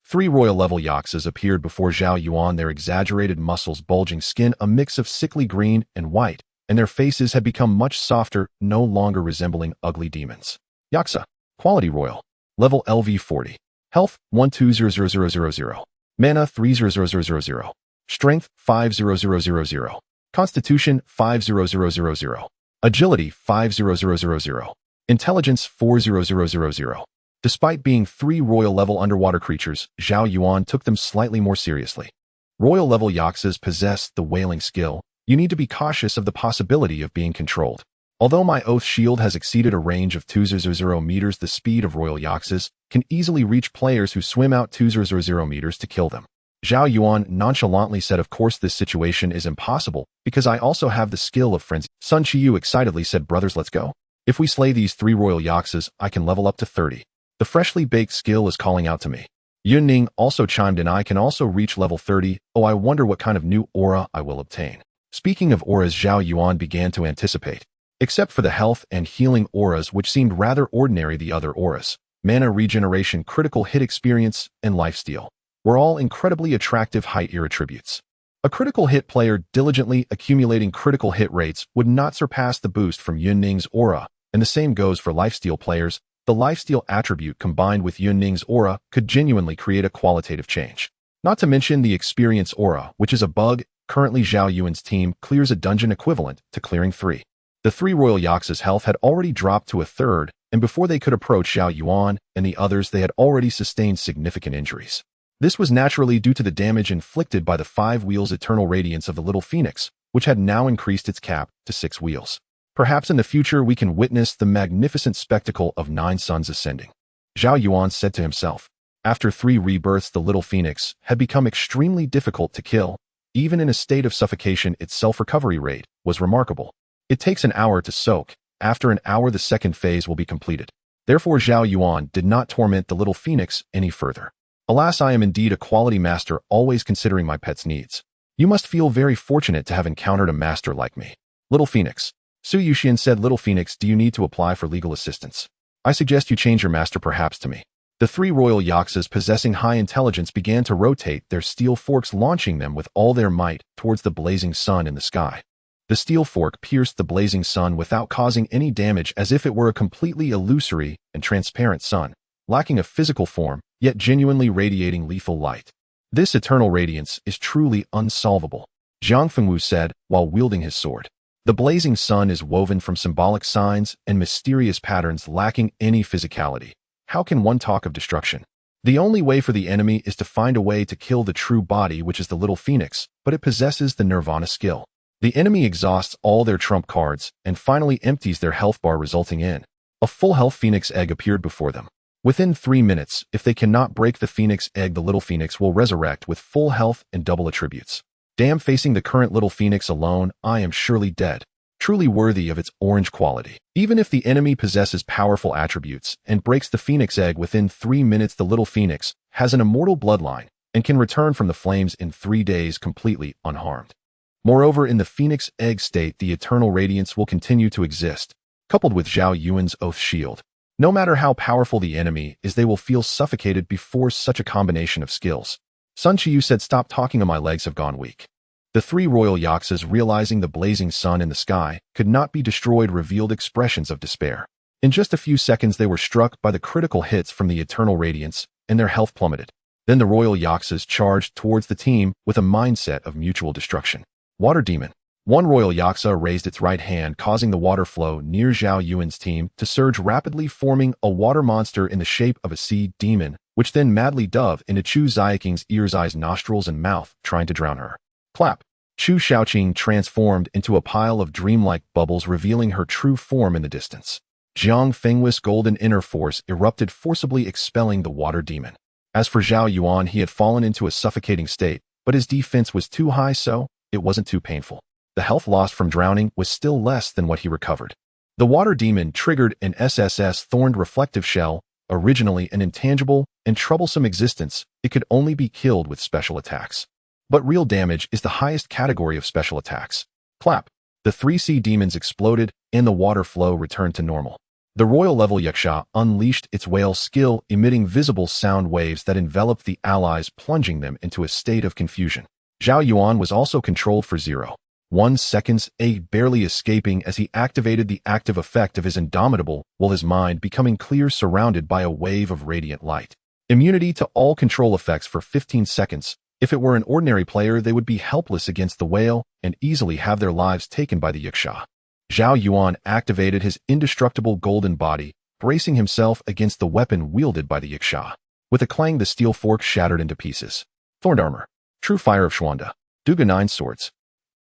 Three royal-level Yaxas appeared before Zhao Yuan, their exaggerated muscles, bulging skin, a mix of sickly green and white, and their faces had become much softer, no longer resembling ugly demons. Yaxa. Quality Royal. Level LV 40. Health 120000. Mana 300000. Strength 50000. Constitution 50000. Agility 50000. Intelligence 40000. Despite being 3 royal-level underwater creatures, Zhao Yuan took them slightly more seriously. Royal-level Yaxas possess the whaling skill. You need to be cautious of the possibility of being controlled. Although my oath shield has exceeded a range of 200 meters, the speed of royal Yaxas can easily reach players who swim out 200 meters to kill them. Zhao Yuan nonchalantly said, of course this situation is impossible, because I also have the skill of frenzy. Sun Qiyu excitedly said, brothers, let's go. If we slay these 3 royal Yaxas, I can level up to 30. The freshly baked skill is calling out to me. Yunning also chimed in, I can also reach level 30. Oh, I wonder what kind of new aura I will obtain. Speaking of auras, Zhao Yuan began to anticipate. Except for the health and healing auras, which seemed rather ordinary, the other auras, mana regeneration, critical hit experience, and lifesteal, were all incredibly attractive high-tier attributes. A critical hit player diligently accumulating critical hit rates would not surpass the boost from Yunning's aura, and the same goes for lifesteal players. The lifesteal attribute combined with Yunning's aura could genuinely create a qualitative change. Not to mention the experience aura, which is a bug. Currently Zhao Yuan's team clears a dungeon equivalent to clearing 3. The 3 royal Yaxas' health had already dropped to a third, and before they could approach Zhao Yuan and the others, they had already sustained significant injuries. This was naturally due to the damage inflicted by the 5 wheels eternal radiance of the little phoenix, which had now increased its cap to 6 wheels. Perhaps in the future we can witness the magnificent spectacle of 9 suns ascending. Zhao Yuan said to himself. After 3 rebirths, the little phoenix had become extremely difficult to kill. Even in a state of suffocation, its self-recovery rate was remarkable. It takes an hour to soak. After an hour, the second phase will be completed. Therefore, Zhao Yuan did not torment the little phoenix any further. Alas, I am indeed a quality master, always considering my pet's needs. You must feel very fortunate to have encountered a master like me. Little Phoenix. Su Yuxian said, Little Phoenix, do you need to apply for legal assistance? I suggest you change your master perhaps to me. The 3 royal Yaxas possessing high intelligence began to rotate their steel forks, launching them with all their might towards the blazing sun in the sky. The steel fork pierced the blazing sun without causing any damage, as if it were a completely illusory and transparent sun, lacking a physical form, yet genuinely radiating lethal light. This eternal radiance is truly unsolvable, Zhang Fengwu said while wielding his sword. The blazing sun is woven from symbolic signs and mysterious patterns lacking any physicality. How can one talk of destruction? The only way for the enemy is to find a way to kill the true body, which is the little phoenix, but it possesses the nirvana skill. The enemy exhausts all their trump cards and finally empties their health bar, resulting in a full health phoenix egg appeared before them. Within 3 minutes, if they cannot break the phoenix egg, the little phoenix will resurrect with full health and double attributes. Damn, facing the current little phoenix alone, I am surely dead. Truly worthy of its orange quality. Even if the enemy possesses powerful attributes and breaks the phoenix egg within 3 minutes, the little phoenix has an immortal bloodline and can return from the flames in 3 days completely unharmed. Moreover, in the phoenix egg state, the eternal radiance will continue to exist, coupled with Zhao Yuan's oath shield. No matter how powerful the enemy is, they will feel suffocated before such a combination of skills. Sun Qiyu said, stop talking, my legs have gone weak. The 3 royal Yaxas, realizing the blazing sun in the sky could not be destroyed, revealed expressions of despair. In just a few seconds, they were struck by the critical hits from the eternal radiance, and their health plummeted. Then the royal Yaxas charged towards the team with a mindset of mutual destruction. Water Demon. One royal Yaxa raised its right hand, causing the water flow near Zhao Yuan's team to surge rapidly, forming a water monster in the shape of a sea demon, which then madly dove into Chu Xiaqing's ears, eyes, nostrils, and mouth, trying to drown her. Clap. Chu Xiaoqing transformed into a pile of dreamlike bubbles, revealing her true form in the distance. Jiang Fengwu's golden inner force erupted, forcibly expelling the water demon. As for Zhao Yuan, he had fallen into a suffocating state, but his defense was too high, so it wasn't too painful. The health lost from drowning was still less than what he recovered. The water demon triggered an SSS Thorned reflective shell. Originally an intangible and troublesome existence, it could only be killed with special attacks. But real damage is the highest category of special attacks. Clap. The 3 sea demons exploded, and the water flow returned to normal. The royal level Yaksha unleashed its whale skill, emitting visible sound waves that enveloped the allies, plunging them into a state of confusion. Zhao Yuan was also controlled for 0.1 seconds, barely escaping as he activated the active effect of his indomitable will, his mind becoming clear, surrounded by a wave of radiant light. Immunity to all control effects for 15 seconds. If it were an ordinary player, they would be helpless against the whale and easily have their lives taken by the Yaksha. Zhao Yuan activated his indestructible golden body, bracing himself against the weapon wielded by the Yiksha. With a clang, the steel fork shattered into pieces. Thorn Armor. True Fire of Xuanda. Duga 9 Swords.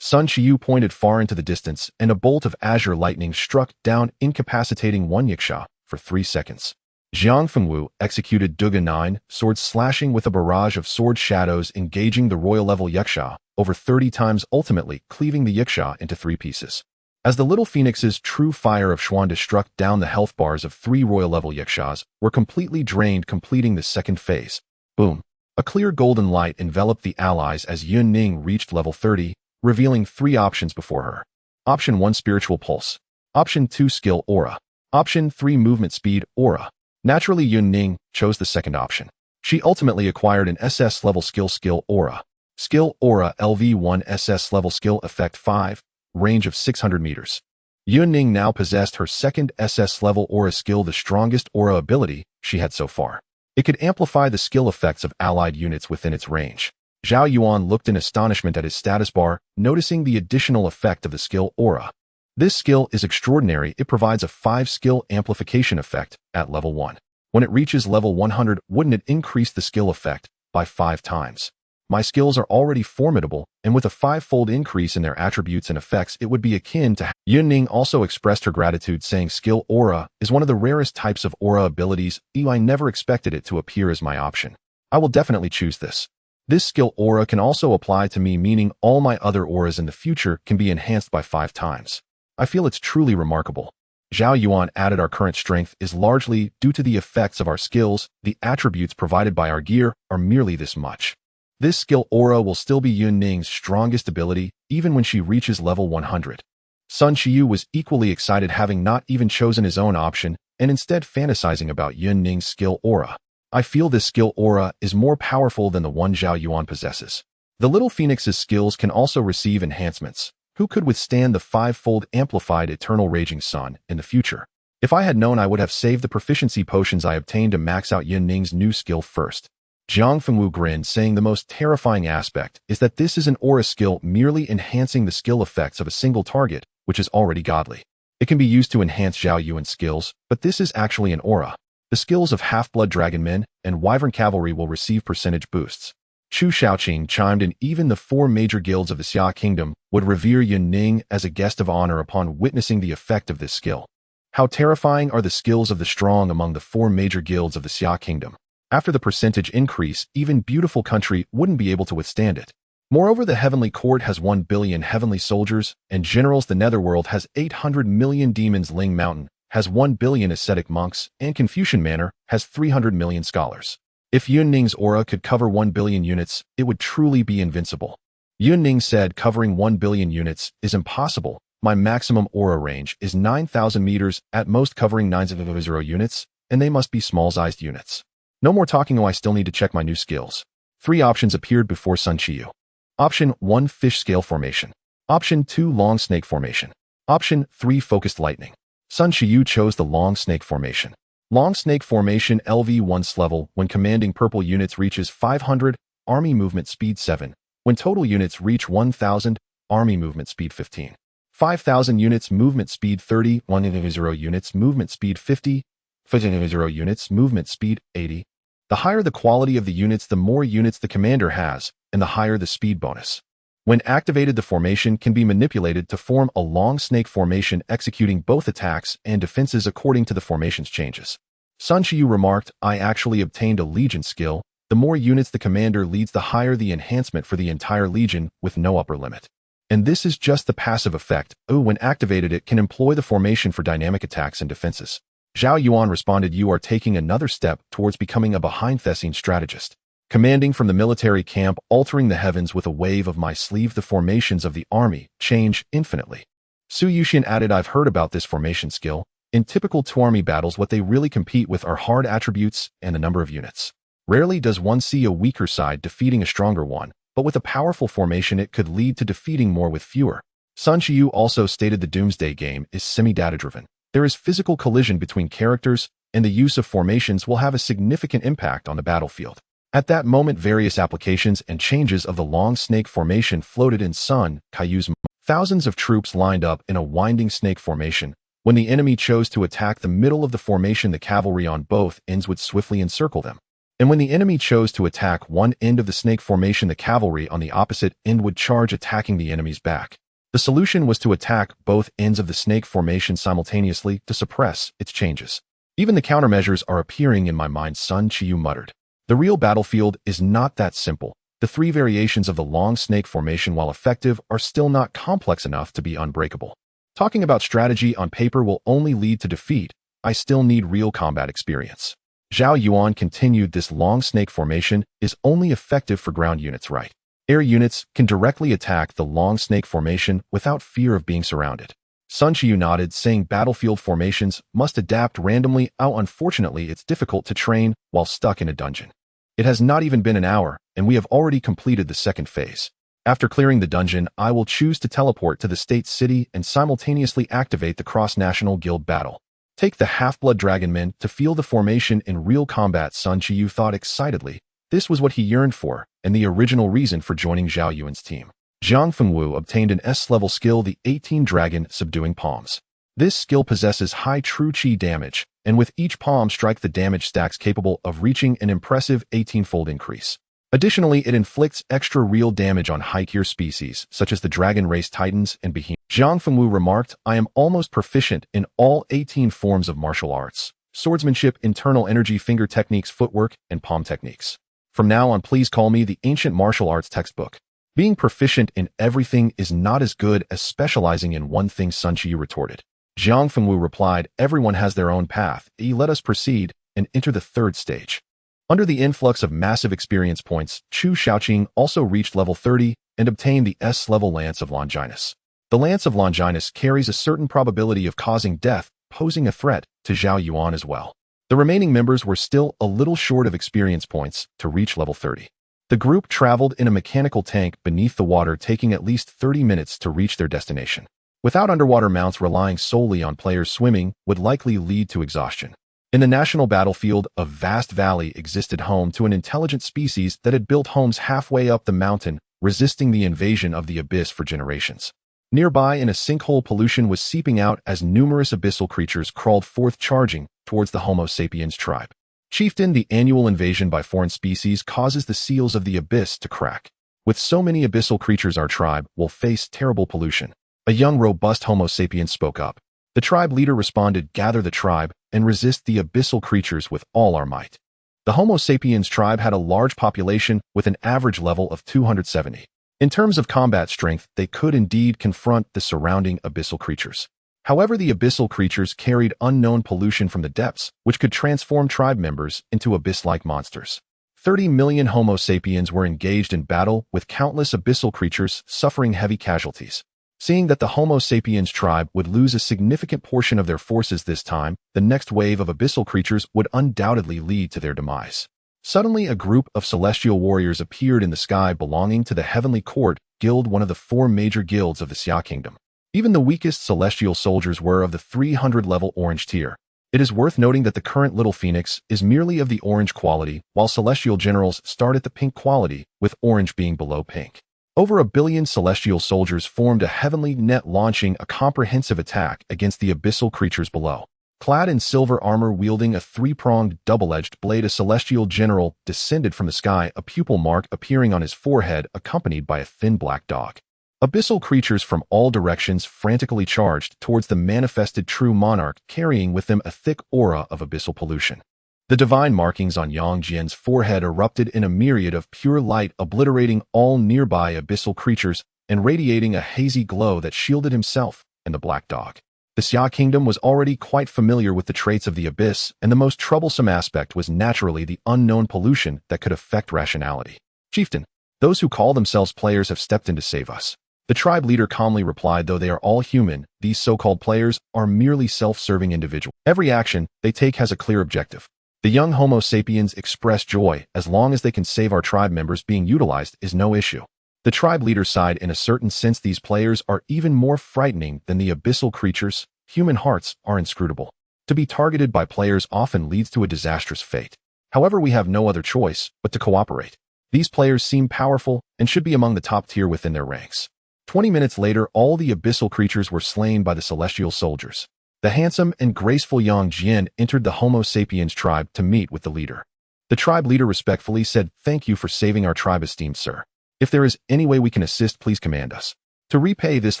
Sun Qiyu pointed far into the distance, and a bolt of azure lightning struck down, incapacitating one Yiksha for 3 seconds. Jiang Fengwu executed Duga 9 Swords, slashing with a barrage of sword shadows, engaging the royal-level Yiksha over 30 times, ultimately cleaving the Yiksha into 3 pieces. As the Little Phoenix's True Fire of Xuanda struck down, the health bars of 3 royal-level Yikshas were completely drained, completing the second phase. Boom. A clear golden light enveloped the allies as Yun Ning reached level 30, revealing 3 options before her. Option 1 Spiritual Pulse. Option 2 Skill Aura. Option 3 Movement Speed Aura. Naturally, Yun Ning chose the second option. She ultimately acquired an SS level Skill Aura. Skill Aura LV1 SS level skill effect 5, range of 600 meters. Yun Ning now possessed her second SS level aura skill, the strongest aura ability she had so far. It could amplify the skill effects of allied units within its range. Zhao Yuan looked in astonishment at his status bar, noticing the additional effect of the skill aura. This skill is extraordinary. It provides a 5-skill amplification effect at level 1. When it reaches level 100, wouldn't it increase the skill effect by 5 times? My skills are already formidable, and with a 5-fold increase in their attributes and effects, it would be akin to... Yun Ning also expressed her gratitude, saying skill aura is one of the rarest types of aura abilities. I never expected it to appear as my option. I will definitely choose this. This skill aura can also apply to me, meaning all my other auras in the future can be enhanced by 5 times. I feel it's truly remarkable. Zhao Yuan added, our current strength is largely due to the effects of our skills. The attributes provided by our gear are merely this much. This skill aura will still be Yun Ning's strongest ability, even when she reaches level 100. Sun Qiyu was equally excited, having not even chosen his own option, and instead fantasizing about Yun Ning's skill aura. I feel this skill aura is more powerful than the one Zhao Yuan possesses. The Little Phoenix's skills can also receive enhancements. Who could withstand the 5-fold amplified Eternal Raging Sun in the future? If I had known, I would have saved the proficiency potions I obtained to max out Yun Ning's new skill first. Jiang Fengwu grinned, saying the most terrifying aspect is that this is an aura skill, merely enhancing the skill effects of a single target, which is already godly. It can be used to enhance Zhao Yuan's skills, but this is actually an aura. The skills of Half-Blood Dragon Men and Wyvern Cavalry will receive percentage boosts. Chu Shaoqing chimed in. Even the 4 major guilds of the Xia Kingdom would revere Yun Ning as a guest of honor upon witnessing the effect of this skill. How terrifying are the skills of the strong among the 4 major guilds of the Xia Kingdom. After the percentage increase, even Beautiful Country wouldn't be able to withstand it. Moreover, the Heavenly Court has 1 billion heavenly soldiers and generals. The Netherworld has 800 million demons. Ling Mountain has 1 billion ascetic monks, and Confucian Manor has 300 million scholars. If Yun Ning's aura could cover 1 billion units, it would truly be invincible. Yun Ning said, covering 1 billion units is impossible. My maximum aura range is 9,000 meters, at most covering 9,000 units, and they must be small-sized units. No more talking. I still need to check my new skills. 3 options appeared before Sun Qiyu. Option 1 Fish Scale Formation. Option 2 Long Snake Formation. Option 3 Focused Lightning. Sun Qiyu chose the Long Snake Formation. Long Snake Formation LV1's level when commanding purple units reaches 500, Army Movement Speed 7. When total units reach 1,000, Army Movement Speed 15. 5,000 units Movement Speed 30, 1,000 units Movement Speed 50, 5,000 units Movement Speed 80. The higher the quality of the units, the more units the commander has, and the higher the speed bonus. When activated, the formation can be manipulated to form a long snake formation, executing both attacks and defenses according to the formation's changes. Sun Qiyu remarked, I actually obtained a Legion skill. The more units the commander leads, the higher the enhancement for the entire Legion, with no upper limit. And this is just the passive effect. When activated, it can employ the formation for dynamic attacks and defenses. Zhao Yuan responded, you are taking another step towards becoming a behind-the-scenes strategist. Commanding from the military camp, altering the heavens with a wave of my sleeve. The formations of the army change infinitely. Su Yuxian added, I've heard about this formation skill. In typical two-army battles, what they really compete with are hard attributes and the number of units. Rarely does one see a weaker side defeating a stronger one, but with a powerful formation it could lead to defeating more with fewer. Sun Qiyu also stated the Doomsday game is semi-data driven. There is physical collision between characters, and the use of formations will have a significant impact on the battlefield. At that moment, various applications and changes of the long snake formation floated in Sun Qiyu's mind. Thousands of troops lined up in a winding snake formation, When the enemy chose to attack the middle of the formation, the cavalry on both ends would swiftly encircle them. And when the enemy chose to attack one end of the snake formation, the cavalry on the opposite end would charge, attacking the enemy's back. The solution was to attack both ends of the snake formation simultaneously to suppress its changes. Even the countermeasures are appearing in my mind, Sun Qiu muttered. The real battlefield is not that simple. The three variations of the long snake formation, while effective, are still not complex enough to be unbreakable. Talking about strategy on paper will only lead to defeat. I still need real combat experience. Zhao Yuan continued. This long snake formation is only effective for ground units, right? Air units can directly attack the long snake formation without fear of being surrounded. Sun Qiu nodded, saying battlefield formations must adapt randomly. How unfortunately, it's difficult to train while stuck in a dungeon. It has not even been an hour, and we have already completed the second phase. After clearing the dungeon, I will choose to teleport to the state city and simultaneously activate the cross-national guild battle. Take the half-blood dragonmen to feel the formation in real combat, Sun Qiu thought excitedly. This was what he yearned for, and the original reason for joining Zhao Yuan's team. Zhang Fengwu obtained an S-level skill, the 18 Dragon Subduing Palms. This skill possesses high true chi damage, and with each palm strike, the damage stacks capable of reaching an impressive 18-fold increase. Additionally, it inflicts extra real damage on high-tier species, such as the dragon race titans and behemoths. Zhang Fengwu remarked, I am almost proficient in all 18 forms of martial arts: swordsmanship, internal energy, finger techniques, footwork, and palm techniques. From now on, please call me the ancient martial arts textbook. Being proficient in everything is not as good as specializing in one thing, Sun Qiu retorted. Zhang Fengwu replied, everyone has their own path. Let us proceed and enter the third stage. Under the influx of massive experience points, Chu Shaoqing also reached level 30 and obtained the S-level Lance of Longinus. The Lance of Longinus carries a certain probability of causing death, posing a threat to Zhao Yuan as well. The remaining members were still a little short of experience points to reach level 30. The group traveled in a mechanical tank beneath the water, taking at least 30 minutes to reach their destination. Without underwater mounts, relying solely on players swimming would likely lead to exhaustion. In the national battlefield, a vast valley existed, home to an intelligent species that had built homes halfway up the mountain, resisting the invasion of the abyss for generations. Nearby, in a sinkhole, pollution was seeping out as numerous abyssal creatures crawled forth, charging towards the Homo sapiens tribe. Chieftain, the annual invasion by foreign species causes the seals of the abyss to crack. With so many abyssal creatures, our tribe will face terrible pollution. A young, robust Homo sapien spoke up. The tribe leader responded, gather the tribe and resist the abyssal creatures with all our might. The Homo sapiens tribe had a large population with an average level of 270. In terms of combat strength, they could indeed confront the surrounding abyssal creatures. However, the abyssal creatures carried unknown pollution from the depths, which could transform tribe members into abyss-like monsters. 30 million Homo sapiens were engaged in battle, with countless abyssal creatures suffering heavy casualties. Seeing that the Homo sapiens tribe would lose a significant portion of their forces this time, the next wave of abyssal creatures would undoubtedly lead to their demise. Suddenly, a group of celestial warriors appeared in the sky, belonging to the Heavenly Court Guild, one of the 4 major guilds of the Xia Kingdom. Even the weakest celestial soldiers were of the 300-level orange tier. It is worth noting that the current Little Phoenix is merely of the orange quality, while celestial generals start at the pink quality, with orange being below pink. Over 1 billion celestial soldiers formed a heavenly net, launching a comprehensive attack against the abyssal creatures below. Clad in silver armor, wielding a 3-pronged, double-edged blade, a celestial general descended from the sky, a pupil mark appearing on his forehead, accompanied by a thin black dog. Abyssal creatures from all directions frantically charged towards the manifested true monarch, carrying with them a thick aura of abyssal pollution. The divine markings on Yang Jian's forehead erupted in a myriad of pure light, obliterating all nearby abyssal creatures and radiating a hazy glow that shielded himself and the black dog. The Xia Kingdom was already quite familiar with the traits of the abyss, and the most troublesome aspect was naturally the unknown pollution that could affect rationality. Chieftain, those who call themselves players have stepped in to save us. The tribe leader calmly replied, though they are all human, these so-called players are merely self-serving individuals. Every action they take has a clear objective. The young Homo sapiens expressed joy. As long as they can save our tribe members, being utilized is no issue. The tribe leader sighed. In a certain sense, these players are even more frightening than the abyssal creatures. Human hearts are inscrutable. To be targeted by players often leads to a disastrous fate. However, we have no other choice but to cooperate. These players seem powerful and should be among the top tier within their ranks. 20 minutes later, all the abyssal creatures were slain by the celestial soldiers. The handsome and graceful Yang Jian entered the Homo sapiens tribe to meet with the leader. The tribe leader respectfully said, "Thank you for saving our tribe, esteemed sir. If there is any way we can assist, please command us. To repay this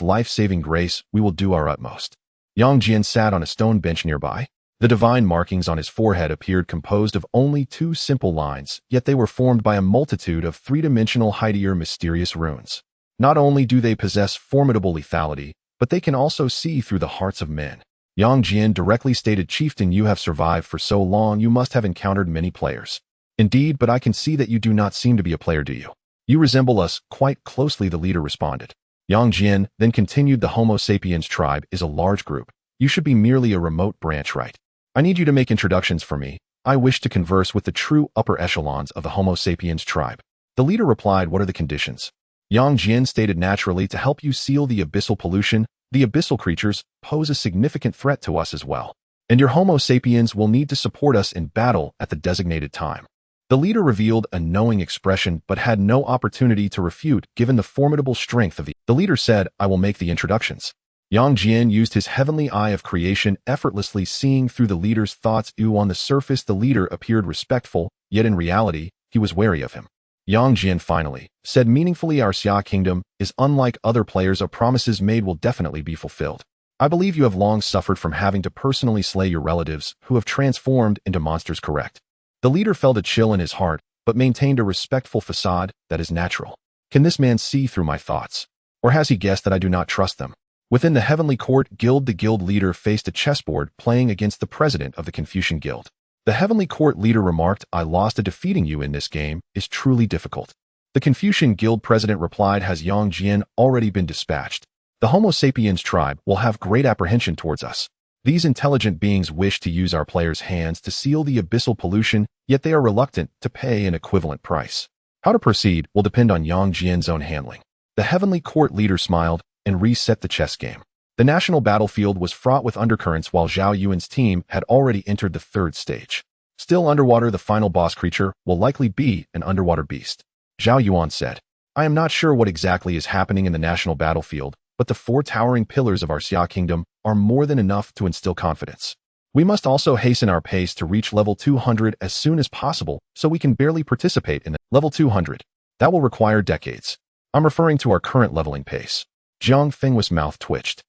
life-saving grace, we will do our utmost." Yang Jian sat on a stone bench nearby. The divine markings on his forehead appeared composed of only 2 simple lines, yet they were formed by a multitude of 3-dimensional hideous mysterious runes. Not only do they possess formidable lethality, but they can also see through the hearts of men. Yang Jian directly stated, "Chieftain, you have survived for so long, you must have encountered many players." "Indeed, but I can see that you do not seem to be a player, do you?" "You resemble us quite closely," the leader responded. Yang Jian then continued, "The Homo sapiens tribe is a large group. You should be merely a remote branch, right? I need you to make introductions for me. I wish to converse with the true upper echelons of the Homo sapiens tribe." The leader replied, "What are the conditions?" Yang Jian stated, "Naturally, to help you seal the abyssal pollution, the abyssal creatures pose a significant threat to us as well. And your Homo sapiens will need to support us in battle at the designated time." The leader revealed a knowing expression but had no opportunity to refute given the formidable strength of the leader said, "I will make the introductions." Yang Jian used his heavenly eye of creation, effortlessly seeing through the leader's thoughts. On the surface, the leader appeared respectful, yet in reality, he was wary of him. Yang Jian finally said meaningfully, "Our Xia kingdom is unlike other players. Our promises made will definitely be fulfilled. I believe you have long suffered from having to personally slay your relatives who have transformed into monsters, correct?" The leader felt a chill in his heart, but maintained a respectful facade that is natural. Can this man see through my thoughts? Or has he guessed that I do not trust them? Within the Heavenly Court Guild, the guild leader faced a chessboard playing against the president of the Confucian Guild. The Heavenly Court leader remarked, "I lost, a defeating you in this game is truly difficult." The Confucian Guild president replied, "Has Yang Jian already been dispatched? The Homo sapiens tribe will have great apprehension towards us. These intelligent beings wish to use our players' hands to seal the abyssal pollution, yet they are reluctant to pay an equivalent price. How to proceed will depend on Yang Jian's own handling." The Heavenly Court leader smiled and reset the chess game. The national battlefield was fraught with undercurrents while Zhao Yuan's team had already entered the 3rd stage. Still underwater, the final boss creature will likely be an underwater beast. Zhao Yuan said, "I am not sure what exactly is happening in the national battlefield, but the 4 towering pillars of our Xia kingdom are more than enough to instill confidence. We must also hasten our pace to reach level 200 as soon as possible so we can barely participate in the level 200. That will require decades. I'm referring to our current leveling pace." Jiang Feng's mouth twitched.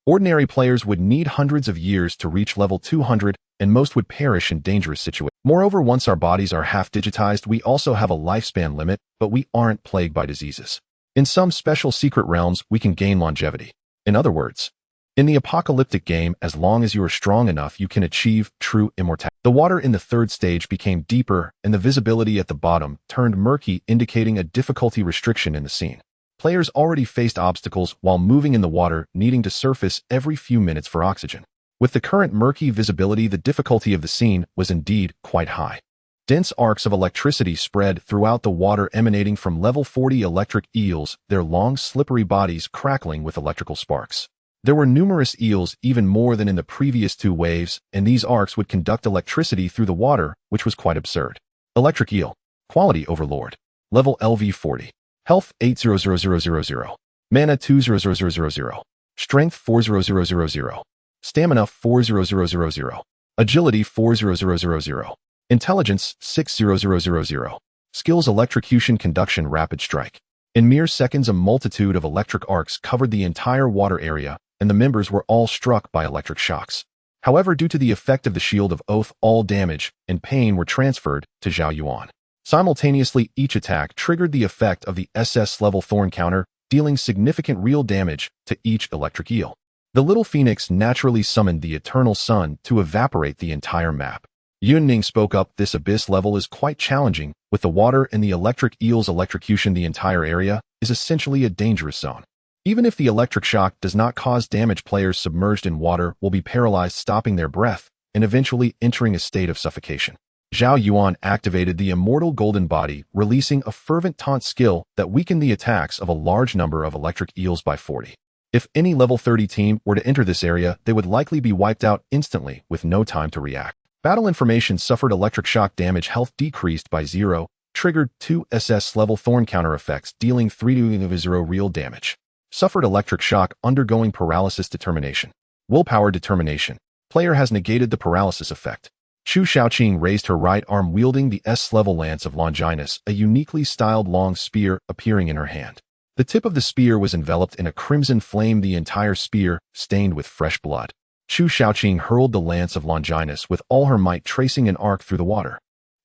Ordinary players would need hundreds of years to reach level 200, and most would perish in dangerous situations. Moreover, once our bodies are half-digitized, we also have a lifespan limit, but we aren't plagued by diseases. In some special secret realms, we can gain longevity. In other words, in the apocalyptic game, as long as you are strong enough, you can achieve true immortality. The water in the 3rd stage became deeper, and the visibility at the bottom turned murky, indicating a difficulty restriction in the scene. Players already faced obstacles while moving in the water, needing to surface every few minutes for oxygen. With the current murky visibility, the difficulty of the scene was indeed quite high. Dense arcs of electricity spread throughout the water, emanating from level 40 electric eels, their long, slippery bodies crackling with electrical sparks. There were numerous eels, even more than in the previous 2 waves, and these arcs would conduct electricity through the water, which was quite absurd. Electric eel. Quality Overlord. Level LV 40. Health 80000. Mana 20000. Strength 40000. Stamina 40000. Agility 40000. Intelligence 60000. Skills Electrocution, Conduction, Rapid Strike. In mere seconds, a multitude of electric arcs covered the entire water area, and the members were all struck by electric shocks. However, due to the effect of the Shield of Oath, all damage and pain were transferred to Zhao Yuan. Simultaneously, each attack triggered the effect of the SS level Thorn counter, dealing significant real damage to each electric eel. The little phoenix naturally summoned the eternal sun to evaporate the entire map. Yunning spoke up, "This abyss level is quite challenging. With the water and the electric eel's electrocution, the entire area is essentially a dangerous zone. Even if the electric shock does not cause damage, players submerged in water will be paralyzed, stopping their breath, and eventually entering a state of suffocation." Zhao Yuan activated the immortal golden body, releasing a fervent taunt skill that weakened the attacks of a large number of electric eels by 40. If any level 30 team were to enter this area, they would likely be wiped out instantly with no time to react. Battle information: suffered electric shock damage, health decreased by 0, triggered 2 SS level Thorn counter effects, dealing 3/0 real damage. Suffered electric shock, undergoing paralysis, determination. Willpower determination. Player has negated the paralysis effect. Chu Shaoqing raised her right arm wielding the S-level Lance of Longinus, a uniquely styled long spear appearing in her hand. The tip of the spear was enveloped in a crimson flame, the entire spear stained with fresh blood. Chu Shaoqing hurled the Lance of Longinus with all her might, tracing an arc through the water,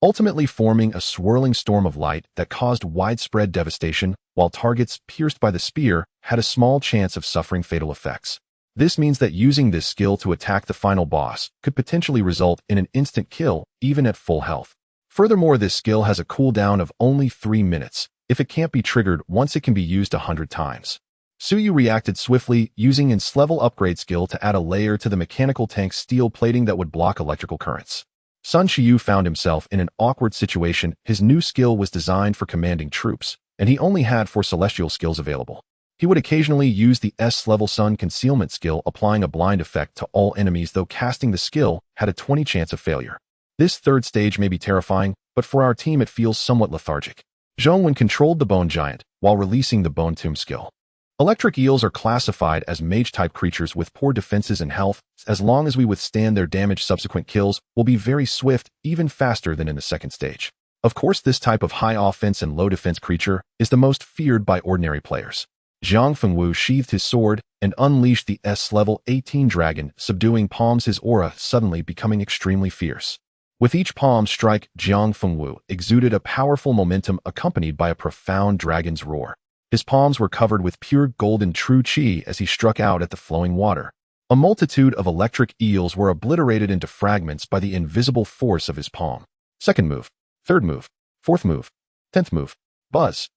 ultimately forming a swirling storm of light that caused widespread devastation, while targets pierced by the spear had a small chance of suffering fatal effects. This means that using this skill to attack the final boss could potentially result in an instant kill, even at full health. Furthermore, this skill has a cooldown of only 3 minutes. If it can't be triggered once, it can be used 100 times. Suyu reacted swiftly, using its level upgrade skill to add a layer to the mechanical tank's steel plating that would block electrical currents. Sun Shiyu found himself in an awkward situation. His new skill was designed for commanding troops, and he only had 4 celestial skills available. He would occasionally use the S-level Sun Concealment skill, applying a blind effect to all enemies, though casting the skill had a 20 chance of failure. This third stage may be terrifying, but for our team it feels somewhat lethargic. Zhao Yuan controlled the Bone Giant while releasing the Bone Tomb skill. Electric eels are classified as mage-type creatures with poor defenses and health. As long as we withstand their damage, subsequent kills will be very swift, even faster than in the second stage. Of course, this type of high offense and low defense creature is the most feared by ordinary players. Zhang Fengwu sheathed his sword and unleashed the S-level 18 dragon, subduing palms, his aura suddenly becoming extremely fierce. With each palm strike, Zhang Fengwu exuded a powerful momentum accompanied by a profound dragon's roar. His palms were covered with pure golden true qi as he struck out at the flowing water. A multitude of electric eels were obliterated into fragments by the invisible force of his palm. Second move, third move, fourth move, 10th move, buzz.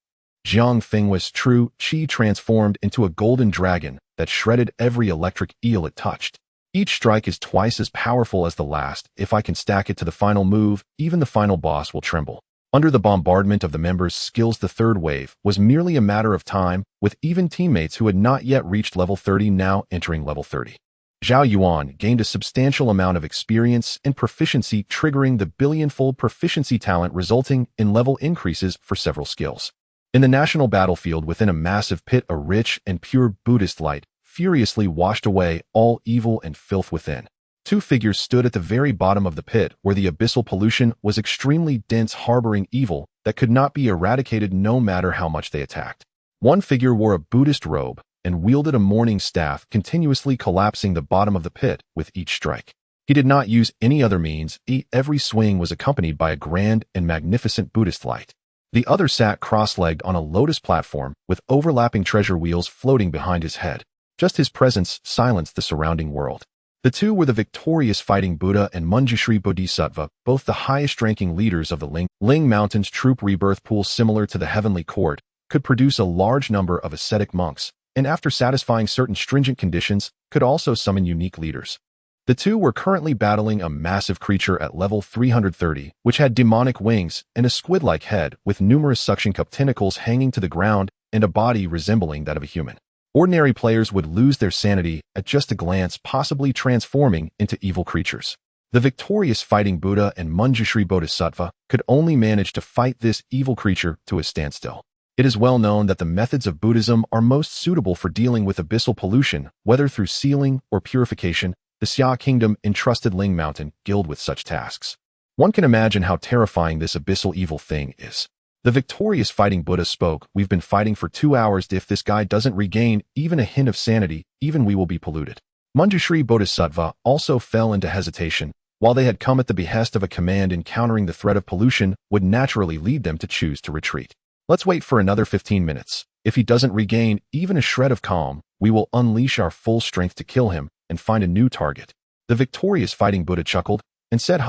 Zhang Fengwu's true qi transformed into a golden dragon that shredded every electric eel it touched. Each strike is twice as powerful as the last. If I can stack it to the final move, even the final boss will tremble. Under the bombardment of the members' skills, the third wave was merely a matter of time, with even teammates who had not yet reached level 30 now entering level 30. Zhao Yuan gained a substantial amount of experience and proficiency, triggering the billion-fold proficiency talent, resulting in level increases for several skills. In the national battlefield within a massive pit, a rich and pure Buddhist light furiously washed away all evil and filth within. 2 figures stood at the very bottom of the pit, where the abyssal pollution was extremely dense, harboring evil that could not be eradicated no matter how much they attacked. One figure wore a Buddhist robe and wielded a mourning staff, continuously collapsing the bottom of the pit with each strike. He did not use any other means. Every swing was accompanied by a grand and magnificent Buddhist light. The other sat cross-legged on a lotus platform with overlapping treasure wheels floating behind his head. Just his presence silenced the surrounding world. The two were the victorious Fighting Buddha and Manjushri Bodhisattva, both the highest-ranking leaders of the Ling Mountain's troop rebirth pool. Similar to the Heavenly Court, could produce a large number of ascetic monks, and after satisfying certain stringent conditions, could also summon unique leaders. The two were currently battling a massive creature at level 330, which had demonic wings and a squid-like head with numerous suction cup tentacles hanging to the ground and a body resembling that of a human. Ordinary players would lose their sanity at just a glance, possibly transforming into evil creatures. The victorious Fighting Buddha and Manjushri Bodhisattva could only manage to fight this evil creature to a standstill. It is well known that the methods of Buddhism are most suitable for dealing with abyssal pollution, whether through sealing or purification. The Xia Kingdom entrusted Ling Mountain Guild with such tasks. One can imagine how terrifying this abyssal evil thing is. The victorious Fighting Buddha spoke. We've been fighting for 2 hours. If this guy doesn't regain even a hint of sanity, even we will be polluted. Manjushri Bodhisattva also fell into hesitation. While they had come at the behest of a command, encountering the threat of pollution would naturally lead them to choose to retreat. Let's wait for another 15 minutes. If he doesn't regain even a shred of calm, we will unleash our full strength to kill him and find a new target. The victorious Fighting Buddha chuckled and said,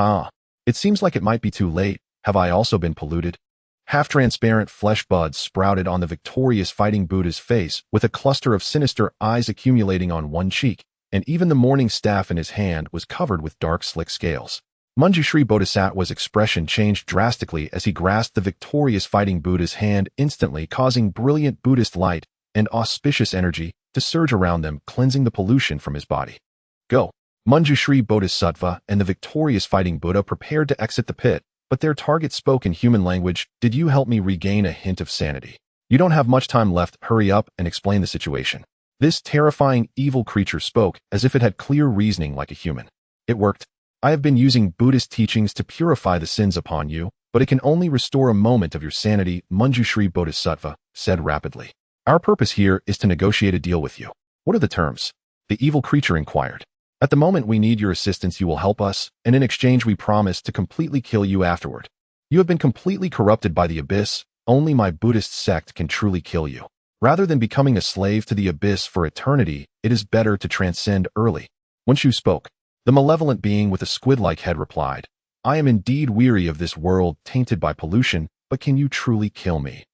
it seems like it might be too late. Have I also been polluted? Half-transparent flesh buds sprouted on the victorious Fighting Buddha's face, with a cluster of sinister eyes accumulating on one cheek, and even the mourning staff in his hand was covered with dark, slick scales. Manjushri Bodhisattva's expression changed drastically as he grasped the victorious Fighting Buddha's hand, instantly causing brilliant Buddhist light and auspicious energy to surge around them, cleansing the pollution from his body. Go! Manjushri Bodhisattva and the victorious Fighting Buddha prepared to exit the pit, but their target spoke in human language. Did you help me regain a hint of sanity? You don't have much time left. Hurry up and explain the situation. This terrifying evil creature spoke as if it had clear reasoning like a human. It worked. I have been using Buddhist teachings to purify the sins upon you, but it can only restore a moment of your sanity, Manjushri Bodhisattva said rapidly. Our purpose here is to negotiate a deal with you. What are the terms? The evil creature inquired. At the moment we need your assistance, you will help us, and in exchange we promise to completely kill you afterward. You have been completely corrupted by the abyss. Only my Buddhist sect can truly kill you. Rather than becoming a slave to the abyss for eternity, it is better to transcend early. When Shu spoke, the malevolent being with a squid-like head replied, I am indeed weary of this world tainted by pollution, but can you truly kill me?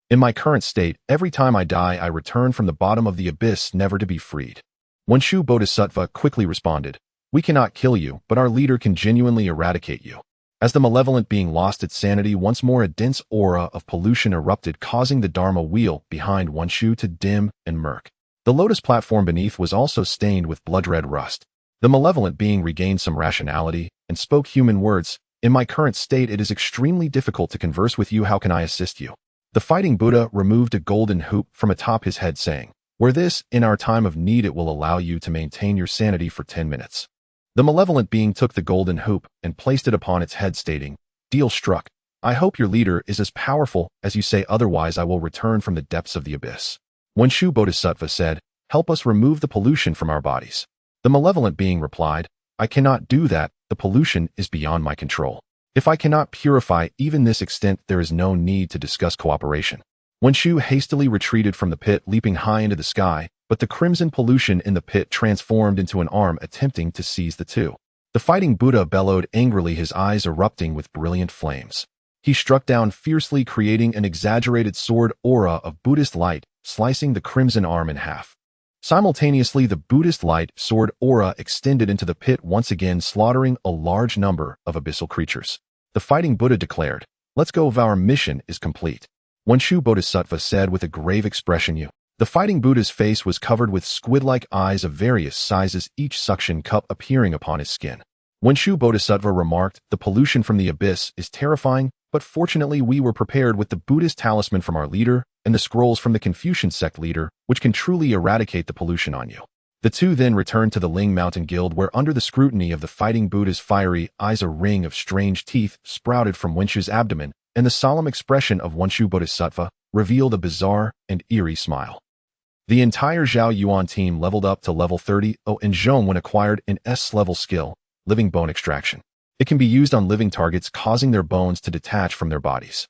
In my current state, every time I die I return from the bottom of the abyss never to be freed. When Shu Bodhisattva quickly responded, we cannot kill you, but our leader can genuinely eradicate you. As the malevolent being lost its sanity once more, a dense aura of pollution erupted, causing the Dharma wheel behind Wenshu to dim and murk. The lotus platform beneath was also stained with blood-red rust. The malevolent being regained some rationality and spoke human words. In my current state, it is extremely difficult to converse with you. How can I assist you? The fighting Buddha removed a golden hoop from atop his head, saying, wear this. In our time of need, it will allow you to maintain your sanity for 10 minutes. The malevolent being took the golden hoop and placed it upon its head, stating, deal struck. I hope your leader is as powerful as you say, otherwise I will return from the depths of the abyss. When Shu Bodhisattva said, help us remove the pollution from our bodies. The malevolent being replied, I cannot do that. The pollution is beyond my control. If I cannot purify even this extent, there is no need to discuss cooperation. When Shu hastily retreated from the pit, leaping high into the sky, but the crimson pollution in the pit transformed into an arm attempting to seize the two. The fighting Buddha bellowed angrily, his eyes erupting with brilliant flames. He struck down fiercely, creating an exaggerated sword aura of Buddhist light, slicing the crimson arm in half. Simultaneously, the Buddhist light sword aura extended into the pit once again, slaughtering a large number of abyssal creatures. The fighting Buddha declared, let's go, our mission is complete. When Shu Bodhisattva said with a grave expression, the fighting Buddha's face was covered with squid-like eyes of various sizes, each suction cup appearing upon his skin. When Shu Bodhisattva remarked, the pollution from the abyss is terrifying, but fortunately we were prepared with the Buddhist talisman from our leader and the scrolls from the Confucian sect leader, which can truly eradicate the pollution on you. The two then returned to the Ling Mountain Guild, where under the scrutiny of the fighting Buddha's fiery eyes a ring of strange teeth sprouted from Wenshu's abdomen, and the solemn expression of Wenshu Bodhisattva revealed a bizarre and eerie smile. The entire Zhao Yuan team leveled up to level 30 and Zhong Yuan acquired an S-level skill, living bone extraction. It can be used on living targets, causing their bones to detach from their bodies.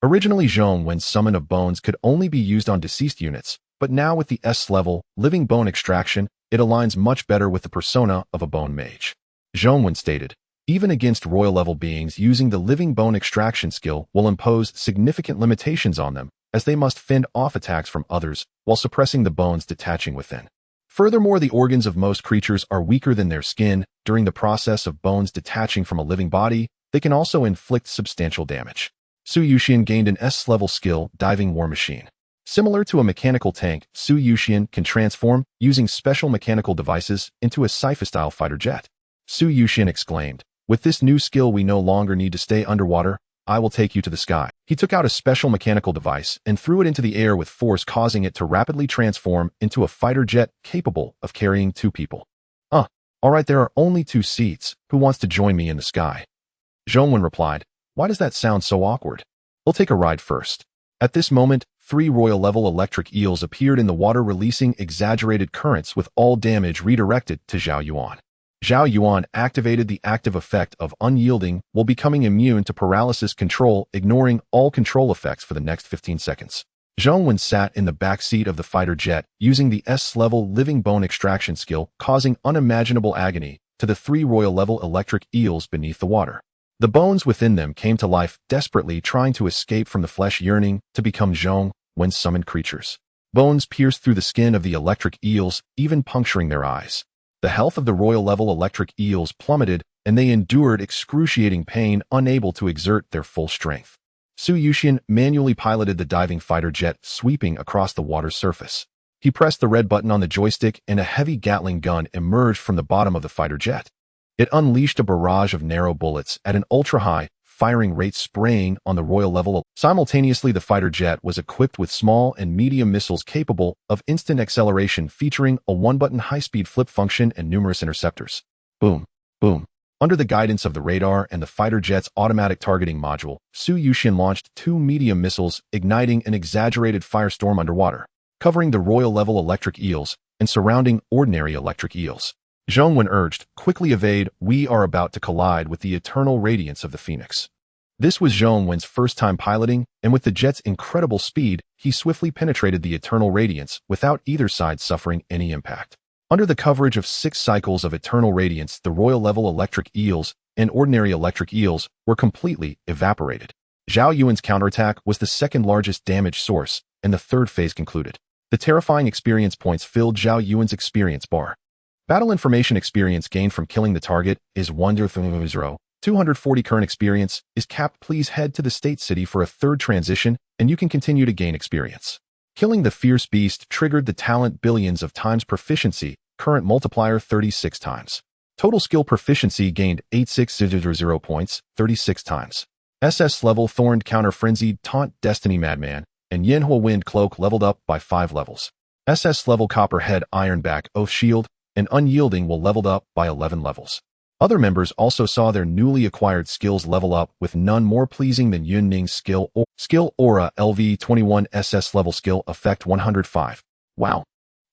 Originally, Zhong Yuan's summon of bones could only be used on deceased units, but now with the S-level living bone extraction, it aligns much better with the persona of a bone mage. Zhong Yuan stated, even against royal-level beings, using the living bone extraction skill will impose significant limitations on them, as they must fend off attacks from others while suppressing the bones detaching within. Furthermore, the organs of most creatures are weaker than their skin. During the process of bones detaching from a living body, they can also inflict substantial damage. Su Yuxian gained an S-level skill, Diving War Machine. Similar to a mechanical tank, Su Yuxian can transform, using special mechanical devices, into a sci-fi-style fighter jet. Su Yuxian exclaimed, with this new skill we no longer need to stay underwater. I will take you to the sky. He took out a special mechanical device and threw it into the air with force, causing it to rapidly transform into a fighter jet capable of carrying 2 people. Alright, there are only 2 seats. Who wants to join me in the sky? Zhong Yuan replied, why does that sound so awkward? We'll take a ride first. At this moment, 3 royal-level electric eels appeared in the water, releasing exaggerated currents with all damage redirected to Zhao Yuan. Zhao Yuan activated the active effect of unyielding while becoming immune to paralysis control, ignoring all control effects for the next 15 seconds. Zhong Yuan sat in the back seat of the fighter jet, using the S-level living bone extraction skill, causing unimaginable agony to the 3 royal-level electric eels beneath the water. The bones within them came to life, desperately trying to escape from the flesh, yearning to become Zhong Yuan's summoned creatures. Bones pierced through the skin of the electric eels, even puncturing their eyes. The health of the royal-level electric eels plummeted, and they endured excruciating pain, unable to exert their full strength. Su Yuxian manually piloted the diving fighter jet, sweeping across the water's surface. He pressed the red button on the joystick, and a heavy Gatling gun emerged from the bottom of the fighter jet. It unleashed a barrage of narrow bullets at an ultra-high firing rate, spraying on the royal-level. Simultaneously, the fighter jet was equipped with small and medium missiles capable of instant acceleration, featuring a 1-button high-speed flip function and numerous interceptors. Boom. Boom. Under the guidance of the radar and the fighter jet's automatic targeting module, Su Yuxian launched 2 medium missiles, igniting an exaggerated firestorm underwater, covering the royal-level electric eels and surrounding ordinary electric eels. Zhao Yuan urged, "Quickly evade, we are about to collide with the eternal radiance of the Phoenix." This was Zhao Yuan's first time piloting, and with the jet's incredible speed, he swiftly penetrated the eternal radiance without either side suffering any impact. Under the coverage of 6 cycles of eternal radiance, the royal-level electric eels and ordinary electric eels were completely evaporated. Zhao Yuan's counterattack was the second largest damage source, and the third phase concluded. The terrifying experience points filled Zhao Yuan's experience bar. Battle information experience gained from killing the target is 100. 240 current experience is capped. Please head to the state city for a third transition, and you can continue to gain experience. Killing the fierce beast triggered the talent billions of times proficiency, current multiplier 36 times. Total skill proficiency gained 8600 points, 36 times. SS level Thorn counter frenzied taunt Destiny Madman, and Yanhua Wind Cloak leveled up by 5 levels. SS level Copperhead Ironback Oath Shield and Unyielding will leveled up by 11 levels. Other members also saw their newly acquired skills level up, with none more pleasing than Yun Ning's skill Aura LV21 SS level skill effect 105. Wow.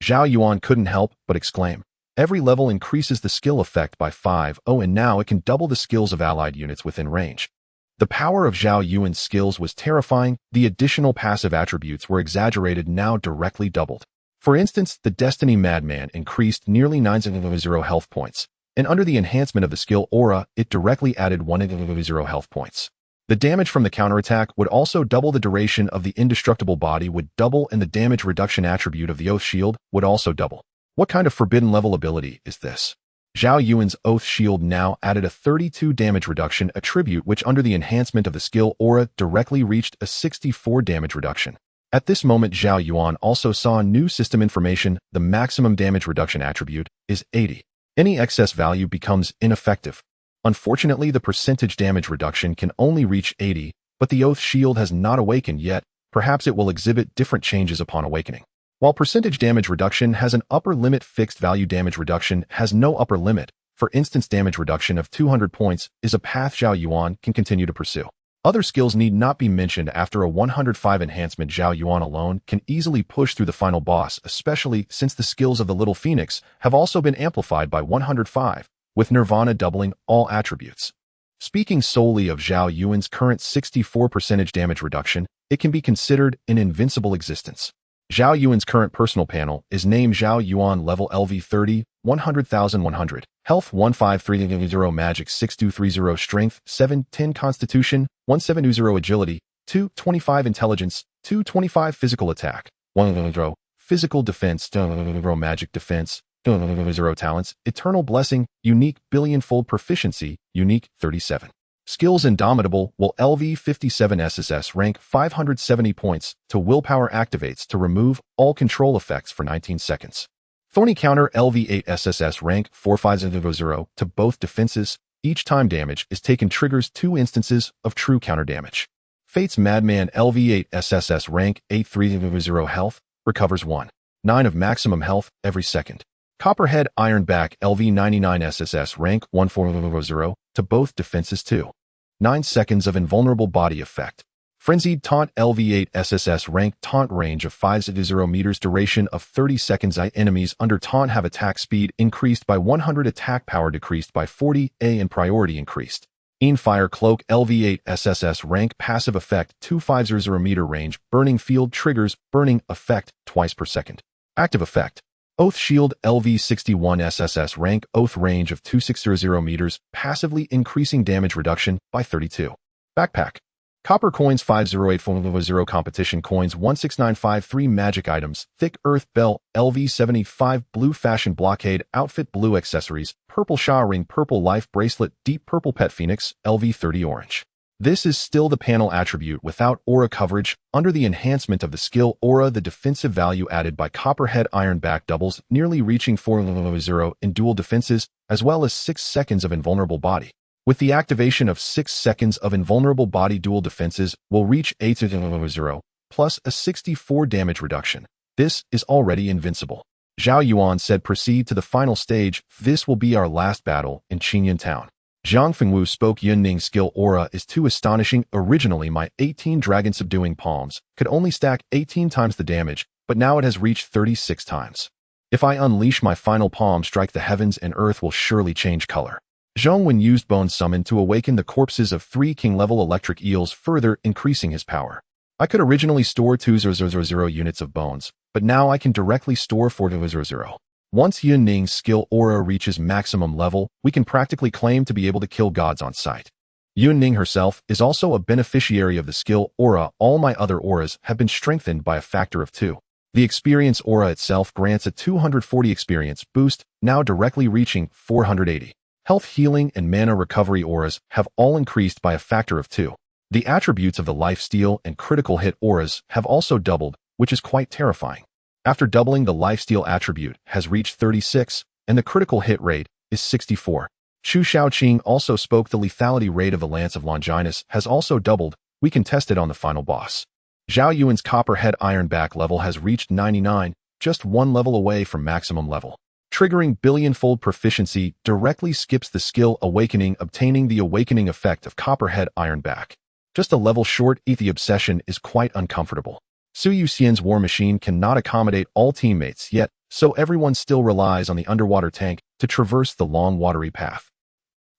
Zhao Yuan couldn't help but exclaim. Every level increases the skill effect by 5. Oh, and now it can double the skills of allied units within range. The power of Zhao Yuan's skills was terrifying. The additional passive attributes were exaggerated, now directly doubled. For instance, the Destiny Madman increased nearly 900 health points, and under the enhancement of the skill Aura, it directly added 100 health points. The damage from the counterattack would also double. The duration of the indestructible body would double, and the damage reduction attribute of the Oath Shield would also double. What kind of forbidden level ability is this? Zhao Yuan's Oath Shield now added a 32 damage reduction attribute, which under the enhancement of the skill Aura directly reached a 64 damage reduction. At this moment, Zhao Yuan also saw new system information. The maximum damage reduction attribute is 80. Any excess value becomes ineffective. Unfortunately, the percentage damage reduction can only reach 80, but the Oath Shield has not awakened yet. Perhaps it will exhibit different changes upon awakening. While percentage damage reduction has an upper limit, fixed value damage reduction has no upper limit. For instance, damage reduction of 200 points is a path Zhao Yuan can continue to pursue. Other skills need not be mentioned. After a 105 enhancement, Zhao Yuan alone can easily push through the final boss, especially since the skills of the Little Phoenix have also been amplified by 105, with Nirvana doubling all attributes. Speaking solely of Zhao Yuan's current 64% damage reduction, it can be considered an invincible existence. Zhao Yuan's current personal panel is named Zhao Yuan level LV30, 100,100, health 15300, magic 6230, strength 710, constitution 1720, agility 225, intelligence 225, physical attack 100, physical defense 0, magic defense 0, talents eternal blessing, unique billionfold proficiency, unique 37. Skills indomitable will LV57 SSS-Rank 570 points to willpower activates to remove all control effects for 19 seconds. Thorny counter LV8 SSS-Rank 4500 to both defenses. Each time damage is taken triggers 2 instances of true counter damage. Fate's Madman LV8 SSS-Rank 8300 health recovers 1/9 of maximum health every second. Copperhead Ironback LV99 SSS-Rank 1400 to both defenses 2/9 seconds of invulnerable body effect. Frenzied Taunt LV8 SSS-Rank taunt range of 5 meters, duration of 30 seconds. Enemies under taunt have attack speed increased by 100, attack power decreased by 40, and priority increased. Fire Cloak LV8 SSS-Rank passive effect 250 meter range, burning field triggers burning effect twice per second. Active effect Oath Shield LV61 SSS-Rank oath range of 2600 meters, passively increasing damage reduction by 32. Backpack Copper coins 508400, competition coins 16953, magic items thick earth bell LV75, blue fashion blockade outfit, blue accessories, purple Sha ring, purple life bracelet, deep purple pet phoenix LV30, orange. This is still the panel attribute without aura coverage. Under the enhancement of the skill Aura, the defensive value added by Copperhead Ironback doubles, nearly reaching 400 in dual defenses, as well as 6 seconds of invulnerable body. With the activation of 6 seconds of invulnerable body, dual defenses will reach 800 plus a 64 damage reduction. This is already invincible. Zhao Yuan said proceed to the final stage. This will be our last battle in Qingyun town. Zhang Fengwu spoke. Yunning's skill aura is too astonishing. Originally, my 18 dragon subduing palms could only stack 18 times the damage, but now it has reached 36 times. If I unleash my final palm strike, the heavens and earth will surely change color. Zhong Wen used Bone Summon to awaken the corpses of 3 king-level electric eels, further increasing his power. I could originally store 2,000 units of bones, but now I can directly store 4,000. Once Yunning's skill aura reaches maximum level, we can practically claim to be able to kill gods on sight. Yunning herself is also a beneficiary of the skill aura. All my other auras have been strengthened by a factor of 2. The experience aura itself grants a 240 experience boost, now directly reaching 480. Health healing and mana recovery auras have all increased by a factor of 2. The attributes of the lifesteal and critical hit auras have also doubled, which is quite terrifying. After doubling, the lifesteal attribute has reached 36, and the critical hit rate is 64. Xu Shaoqing also spoke. The lethality rate of the Lance of Longinus has also doubled. We can test it on the final boss. Zhao Yuan's Copperhead Ironback level has reached 99, just one level away from maximum level. Triggering billion-fold proficiency directly skips the skill awakening, obtaining the awakening effect of Copperhead Ironback. Just a level short, the obsession is quite uncomfortable. Su Yuxian's war machine cannot accommodate all teammates yet, so everyone still relies on the underwater tank to traverse the long watery path.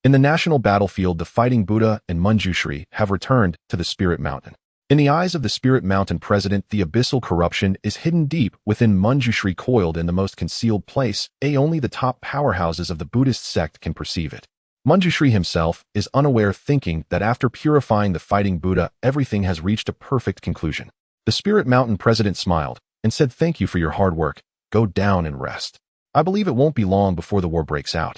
In the national battlefield, the Fighting Buddha and Manjushri have returned to the Spirit Mountain. In the eyes of the Spirit Mountain president, the abyssal corruption is hidden deep within Manjushri, coiled in the most concealed place. Only the top powerhouses of the Buddhist sect can perceive it. Manjushri himself is unaware, thinking that after purifying the Fighting Buddha, everything has reached a perfect conclusion. The Spirit Mountain president smiled and said, "Thank you for your hard work. Go down and rest. I believe it won't be long before the war breaks out."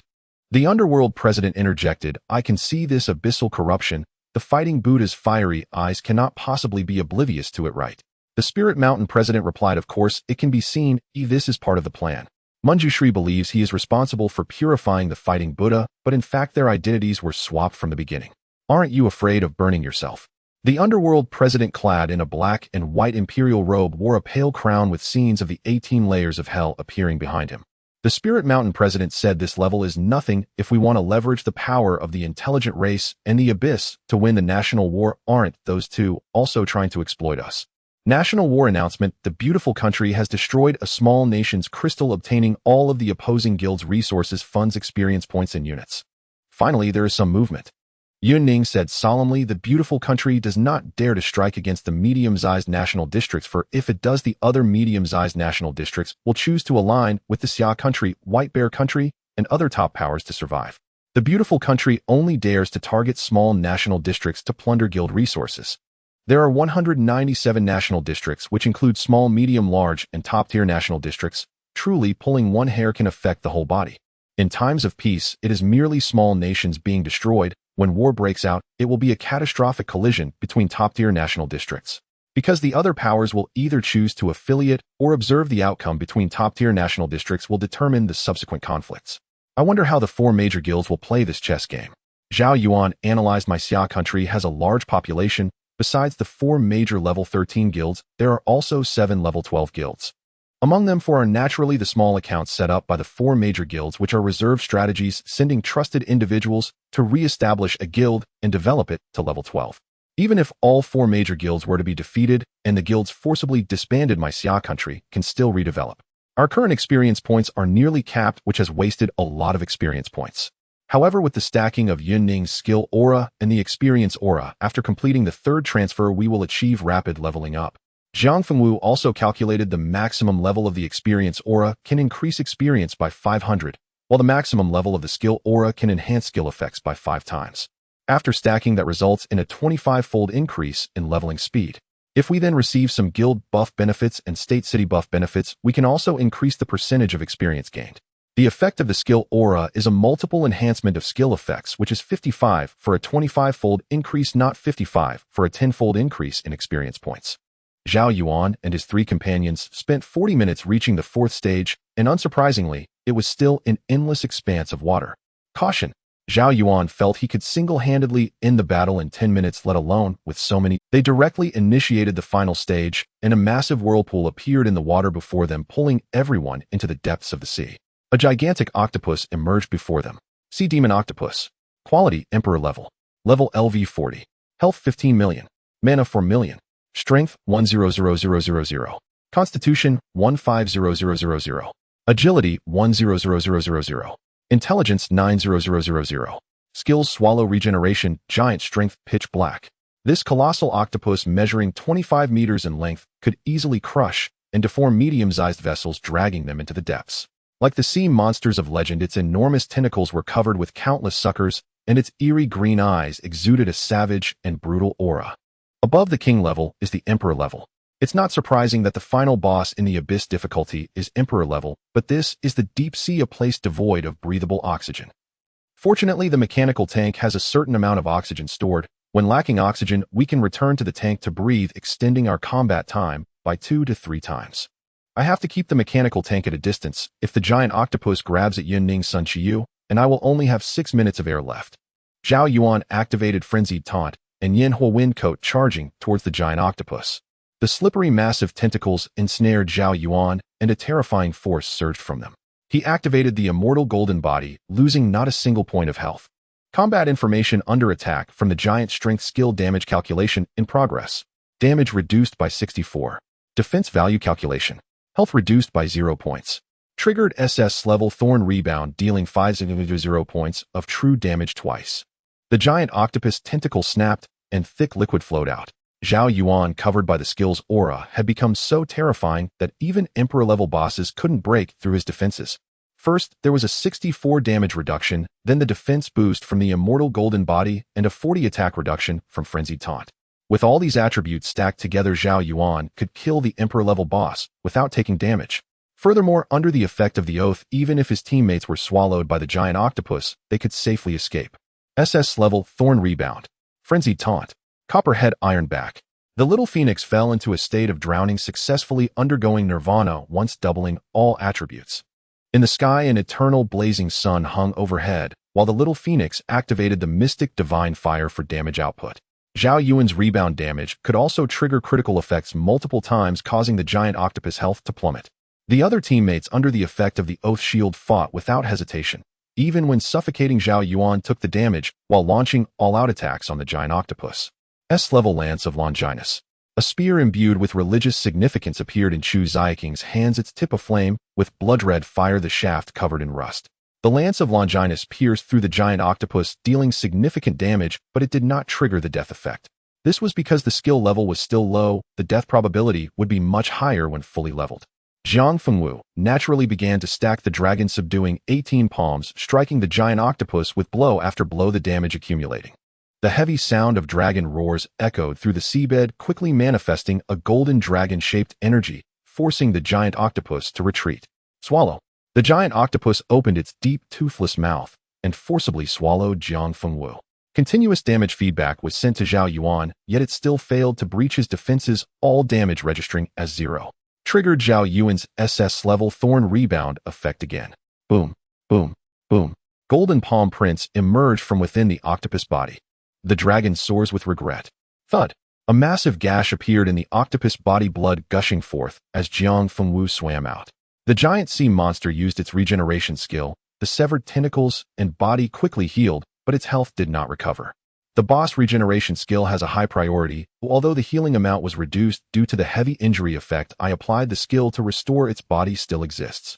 The Underworld president interjected, "I can see this abyssal corruption. The Fighting Buddha's fiery eyes cannot possibly be oblivious to it, right?" The Spirit Mountain president replied, "Of course, it can be seen. This is part of the plan." Manjushri believes he is responsible for purifying the Fighting Buddha, but in fact their identities were swapped from the beginning. Aren't you afraid of burning yourself? The Underworld president, clad in a black and white imperial robe, wore a pale crown with scenes of the 18 layers of hell appearing behind him. The Spirit Mountain president said, "This level is nothing if we want to leverage the power of the intelligent race and the abyss to win the national war. Aren't those two also trying to exploit us?" National war announcement. The beautiful country has destroyed a small nation's crystal, obtaining all of the opposing guild's resources, funds, experience points, and units. Finally, there is some movement. Yunning said solemnly, "The beautiful country does not dare to strike against the medium-sized national districts, for if it does, the other medium-sized national districts will choose to align with the Xia country, White Bear country, and other top powers to survive. The beautiful country only dares to target small national districts to plunder guild resources. There are 197 national districts, which include small, medium, large, and top-tier national districts. Truly, pulling one hair can affect the whole body. In times of peace, it is merely small nations being destroyed. When war breaks out, it will be a catastrophic collision between top-tier national districts, because the other powers will either choose to affiliate or observe. The outcome between top-tier national districts will determine the subsequent conflicts. I wonder how the 4 major guilds will play this chess game." Zhao Yuan analyzed. "My Xia country has a large population. Besides the 4 major level 13 guilds, there are also 7 level 12 guilds. Among them 4 are naturally the small accounts set up by the 4 major guilds, which are reserved strategies, sending trusted individuals to re-establish a guild and develop it to level 12. Even if all 4 major guilds were to be defeated and the guilds forcibly disbanded, my Xia country can still redevelop. Our current experience points are nearly capped, which has wasted a lot of experience points. However, with the stacking of Yunning's skill aura and the experience aura, after completing the 3rd transfer, we will achieve rapid leveling up." Zhang Fengwu also calculated the maximum level of the experience aura can increase experience by 500, while the maximum level of the skill aura can enhance skill effects by 5 times. After stacking, that results in a 25-fold increase in leveling speed. If we then receive some guild buff benefits and state city buff benefits, we can also increase the percentage of experience gained. The effect of the skill aura is a multiple enhancement of skill effects, which is 55 for a 25-fold increase, not 55 for a 10-fold increase in experience points. Zhao Yuan and his 3 companions spent 40 minutes reaching the 4th stage, and unsurprisingly, it was still an endless expanse of water. Caution! Zhao Yuan felt he could single-handedly end the battle in 10 minutes, let alone with so many. They directly initiated the final stage, and a massive whirlpool appeared in the water before them, pulling everyone into the depths of the sea. A gigantic octopus emerged before them. Sea Demon Octopus. Quality Emperor level. Level LV 40. Health 15 million. Mana 4 million. Strength 100000. Constitution 150000. Agility 100000. Intelligence 90000. Skills Swallow Regeneration, Giant Strength, Pitch Black. This colossal octopus measuring 25 meters in length could easily crush and deform medium-sized vessels, dragging them into the depths. Like the sea monsters of legend, its enormous tentacles were covered with countless suckers, and its eerie green eyes exuded a savage and brutal aura. Above the king level is the emperor level. It's not surprising that the final boss in the abyss difficulty is emperor level, but this is the deep sea, a place devoid of breathable oxygen. Fortunately, the mechanical tank has a certain amount of oxygen stored. When lacking oxygen, we can return to the tank to breathe, extending our combat time by 2 to 3 times. I have to keep the mechanical tank at a distance. If the giant octopus grabs at Yunning Sun Chiyu, and I will only have 6 minutes of air left. Zhao Yuan activated Frenzied Taunt, and Yin Hua Wind Coat, charging towards the giant octopus. The slippery, massive tentacles ensnared Zhao Yuan, and a terrifying force surged from them. He activated the immortal golden body, losing not a single point of health. Combat information under attack from the giant strength skill. Damage calculation in progress. Damage reduced by 64. Defense value calculation. Health reduced by 0 points. Triggered SS level Thorn Rebound, dealing 5 points of true damage twice. The giant octopus tentacle snapped, and thick liquid flowed out. Zhao Yuan, covered by the skill's aura, had become so terrifying that even emperor-level bosses couldn't break through his defenses. First, there was a 64 damage reduction, then the defense boost from the immortal golden body, and a 40 attack reduction from Frenzied Taunt. With all these attributes stacked together, Zhao Yuan could kill the emperor-level boss without taking damage. Furthermore, under the effect of the oath, even if his teammates were swallowed by the giant octopus, they could safely escape. SS level Thorn Rebound. Frenzied Taunt. Copperhead Ironback. The little phoenix fell into a state of drowning, successfully undergoing nirvana, once doubling all attributes. In the sky, an eternal blazing sun hung overhead, while the little phoenix activated the mystic divine fire for damage output. Zhao Yuan's rebound damage could also trigger critical effects multiple times, causing the giant octopus health to plummet. The other teammates, under the effect of the oath shield, fought without hesitation. Even when suffocating, Zhao Yuan took the damage while launching all-out attacks on the giant octopus. S-level Lance of Longinus. A spear imbued with religious significance appeared in Chu Xiaoking's hands, its tip aflame with blood-red fire, the shaft covered in rust. The Lance of Longinus pierced through the giant octopus, dealing significant damage, but it did not trigger the death effect. This was because the skill level was still low. The death probability would be much higher when fully leveled. Zhang Fengwu naturally began to stack the dragon, subduing 18 palms, striking the giant octopus with blow after blow, the damage accumulating. The heavy sound of dragon roars echoed through the seabed, quickly manifesting a golden dragon-shaped energy, forcing the giant octopus to retreat. Swallow. The giant octopus opened its deep, toothless mouth and forcibly swallowed Zhang Fengwu. Continuous damage feedback was sent to Zhao Yuan, yet it still failed to breach his defenses, all damage registering as 0. Triggered Zhao Yuan's SS level Thorn Rebound effect again. Boom, boom, boom. Golden palm prints emerged from within the octopus body. The dragon soars with regret. Thud. A massive gash appeared in the octopus body, blood gushing forth as Zhang Fengwu swam out. The giant sea monster used its regeneration skill. The severed tentacles and body quickly healed, but its health did not recover. The boss regeneration skill has a high priority. Although the healing amount was reduced due to the heavy injury effect I applied, the skill to restore its body still exists.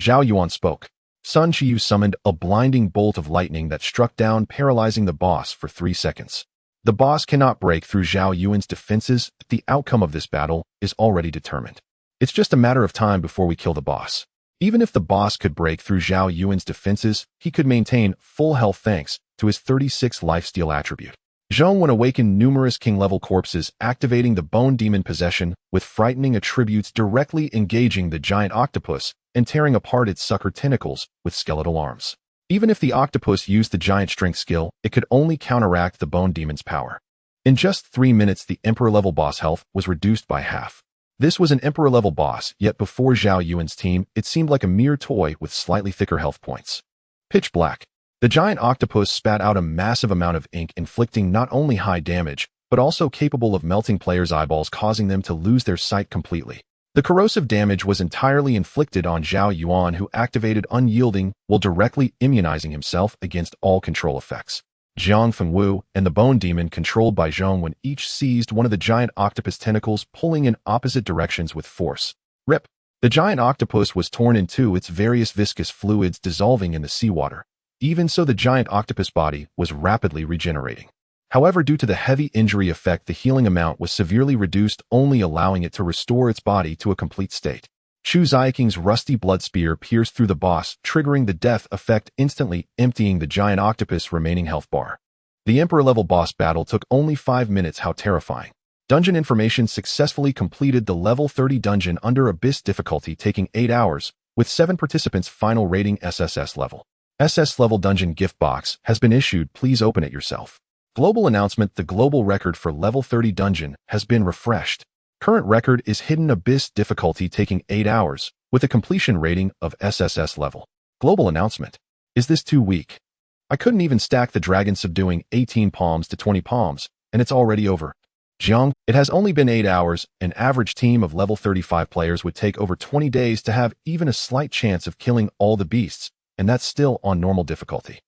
Zhao Yuan spoke. Sun Chiyu summoned a blinding bolt of lightning that struck down, paralyzing the boss for 3 seconds. The boss cannot break through Zhao Yuan's defenses. The outcome of this battle is already determined. It's just a matter of time before we kill the boss. Even if the boss could break through Zhao Yuan's defenses, he could maintain full health thanks to his 36 lifesteal attribute. Zhong Wen awakened numerous king-level corpses, activating the bone demon possession with frightening attributes, directly engaging the giant octopus and tearing apart its sucker tentacles with skeletal arms. Even if the octopus used the giant strength skill, it could only counteract the bone demon's power. In just 3 minutes, the emperor-level boss health was reduced by half. This was an emperor-level boss, yet before Zhao Yuan's team, it seemed like a mere toy with slightly thicker health points. Pitch Black. The giant octopus spat out a massive amount of ink, inflicting not only high damage, but also capable of melting players' eyeballs, causing them to lose their sight completely. The corrosive damage was entirely inflicted on Zhao Yuan, who activated Unyielding while directly immunizing himself against all control effects. Jiang Fengwu and the Bone Demon, controlled by Zhong Wen, each seized one of the giant octopus tentacles, pulling in opposite directions with force. Rip! The giant octopus was torn in two, its various viscous fluids dissolving in the seawater. Even so, the giant octopus body was rapidly regenerating. However, due to the heavy injury effect, the healing amount was severely reduced, only allowing it to restore its body to a complete state. Chu Xiaoking's rusty blood spear pierced through the boss, triggering the death effect instantly, emptying the giant octopus' remaining health bar. The Emperor-level boss battle took only 5 minutes. How terrifying. Dungeon information: successfully completed the level 30 dungeon under Abyss difficulty, taking 8 hours, with 7 participants. Final rating SSS level. SS level dungeon gift box has been issued. Please open it yourself. Global announcement: the global record for level 30 dungeon has been refreshed. Current record is hidden Abyss difficulty, taking 8 hours, with a completion rating of SSS level. Global announcement. Is this too weak? I couldn't even stack the dragon, subduing 18 palms to 20 palms, and it's already over. Jiang, it has only been 8 hours. An average team of level 35 players would take over 20 days to have even a slight chance of killing all the beasts, and that's still on normal difficulty.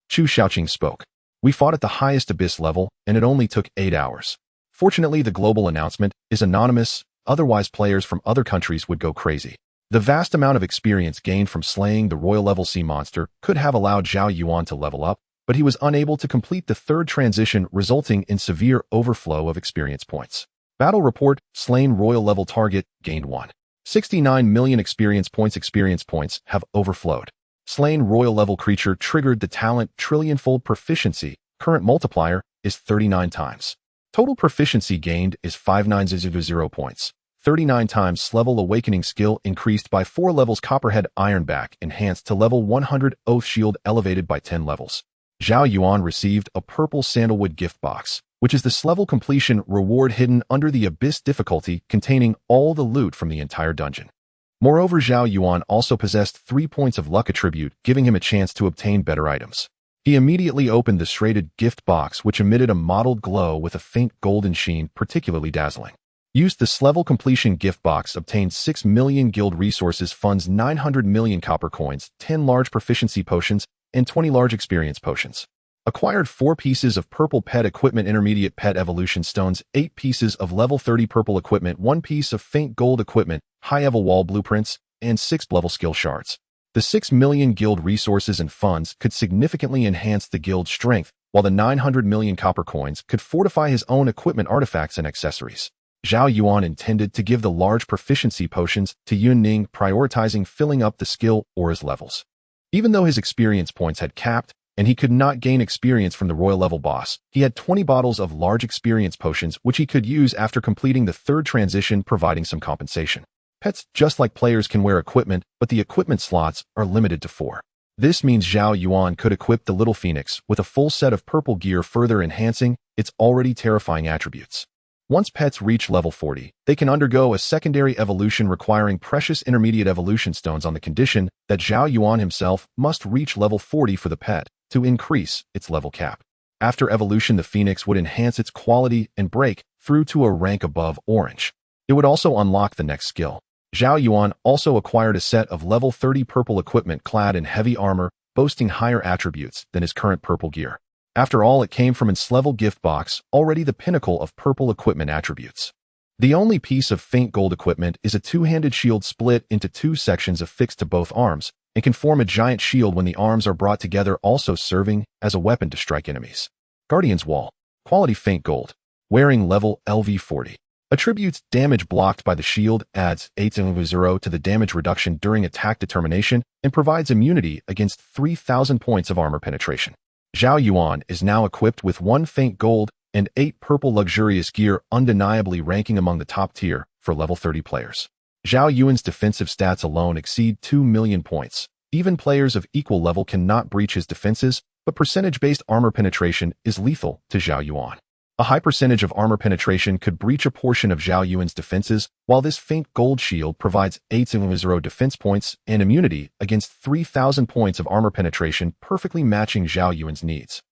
Chu Xiaoqing spoke. We fought at the highest Abyss level, and it only took 8 hours. Fortunately, the global announcement is anonymous, otherwise players from other countries would go crazy. The vast amount of experience gained from slaying the royal level sea monster could have allowed Zhao Yuan to level up, but he was unable to complete the third transition, resulting in severe overflow of experience points. Battle report: slain royal level target, gained 169 million experience points. Experience points have overflowed. Slain royal level creature triggered the talent trillionfold proficiency. Current multiplier is 39 times. Total proficiency gained is 5900 points. 39 times. Level awakening skill increased by 4 levels. Copperhead Ironback enhanced to level 100. Oath shield elevated by 10 levels. Zhao Yuan received a purple sandalwood gift box, which is this level completion reward hidden under the Abyss difficulty, containing all the loot from the entire dungeon. Moreover, Zhao Yuan also possessed 3 points of luck attribute, giving him a chance to obtain better items. He immediately opened the shraded gift box, which emitted a mottled glow with a faint golden sheen, particularly dazzling. Used this level completion gift box, obtained 6 million guild resources, funds, 900 million copper coins, 10 large proficiency potions, and 20 large experience potions. Acquired 4 pieces of purple pet equipment, intermediate pet evolution stones, 8 pieces of level 30 purple equipment, 1 piece of faint gold equipment, high-level wall blueprints, and 6 level skill shards. The 6 million guild resources and funds could significantly enhance the guild's strength, while the 900 million copper coins could fortify his own equipment, artifacts, and accessories. Zhao Yuan intended to give the large proficiency potions to Yun Ning, prioritizing filling up the skill aura's levels. Even though his experience points had capped, and he could not gain experience from the royal level boss, he had 20 bottles of large experience potions which he could use after completing the third transition, providing some compensation. Pets, just like players, can wear equipment, but the equipment slots are limited to 4. This means Zhao Yuan could equip the Little Phoenix with a full set of purple gear, further enhancing its already terrifying attributes. Once pets reach level 40, they can undergo a secondary evolution requiring precious intermediate evolution stones, on the condition that Zhao Yuan himself must reach level 40 for the pet to increase its level cap. After evolution, the Phoenix would enhance its quality and break through to a rank above orange. It would also unlock the next skill. Zhao Yuan also acquired a set of level 30 purple equipment clad in heavy armor, boasting higher attributes than his current purple gear. After all, it came from its level gift box, already the pinnacle of purple equipment attributes. The only piece of faint gold equipment is a 2-handed shield split into 2 sections affixed to both arms, and can form a giant shield when the arms are brought together, also serving as a weapon to strike enemies. Guardian's Wall. Quality faint gold. Wearing level LV 40. Attributes: damage blocked by the shield, adds 800 to the damage reduction during attack determination, and provides immunity against 3,000 points of armor penetration. Zhao Yuan is now equipped with 1 faint gold and 8 purple luxurious gear, undeniably ranking among the top tier for level 30 players. Zhao Yuan's defensive stats alone exceed 2 million points. Even players of equal level cannot breach his defenses, but percentage-based armor penetration is lethal to Zhao Yuan. A high percentage of armor penetration could breach a portion of Zhao Yuan's defenses, while this faint gold shield provides 8,000 defense points and immunity against 3,000 points of armor penetration, perfectly matching Zhao Yuan's needs.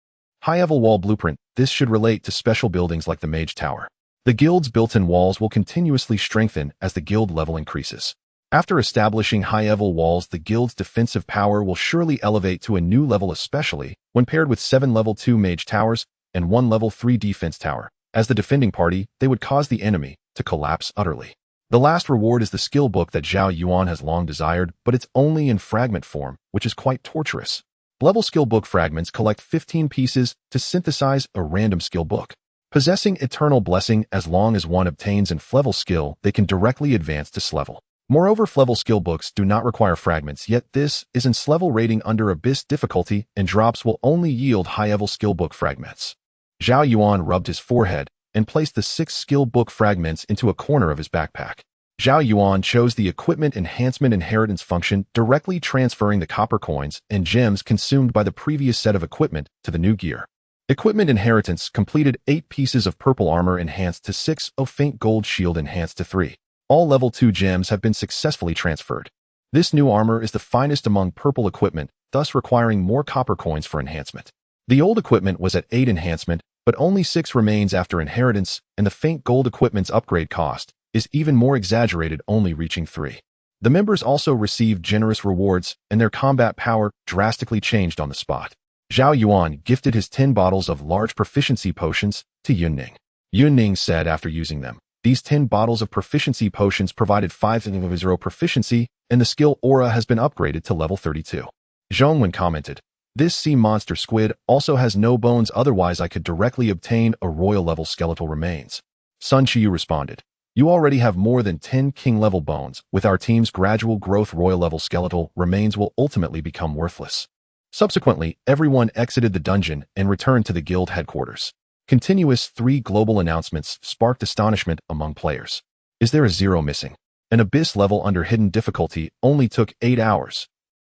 High-level wall blueprint. This should relate to special buildings like the Mage Tower. The guild's built-in walls will continuously strengthen as the guild level increases. After establishing high-level walls, the guild's defensive power will surely elevate to a new level, especially when paired with 7 level 2 Mage Towers and 1 level 3 defense tower. As the defending party, they would cause the enemy to collapse utterly. The last reward is the skill book that Zhao Yuan has long desired, but it's only in fragment form, which is quite torturous. Level skill book fragments collect 15 pieces to synthesize a random skill book. Possessing Eternal Blessing, as long as one obtains an F-level skill, they can directly advance to S-level. Moreover, F-level skill books do not require fragments, yet this is an S-level rating under Abyss difficulty, and drops will only yield high-level skill book fragments. Zhao Yuan rubbed his forehead and placed the 6 skill book fragments into a corner of his backpack. Zhao Yuan chose the Equipment Enhancement Inheritance function, directly transferring the copper coins and gems consumed by the previous set of equipment to the new gear. Equipment Inheritance completed 8 pieces of purple armor enhanced to 6, a faint gold shield enhanced to 3. All level 2 gems have been successfully transferred. This new armor is the finest among purple equipment, thus requiring more copper coins for enhancement. The old equipment was at 8 enhancement, but only 6 remains after inheritance, and the faint gold equipment's upgrade cost is even more exaggerated, only reaching 3. The members also received generous rewards, and their combat power drastically changed on the spot. Zhao Yuan gifted his 10 bottles of large proficiency potions to Yunning. Yunning said after using them, these 10 bottles of proficiency potions provided 5,000 proficiency, and the skill aura has been upgraded to level 32. Zhongwen commented, "This sea monster squid also has no bones, otherwise I could directly obtain a royal-level skeletal remains." Sun Qiu responded, "You already have more than 10 king-level bones. With our team's gradual growth, royal-level skeletal remains will ultimately become worthless." Subsequently, everyone exited the dungeon and returned to the guild headquarters. Continuous 3 global announcements sparked astonishment among players. Is there a 0 missing? An abyss level under hidden difficulty only took 8 hours.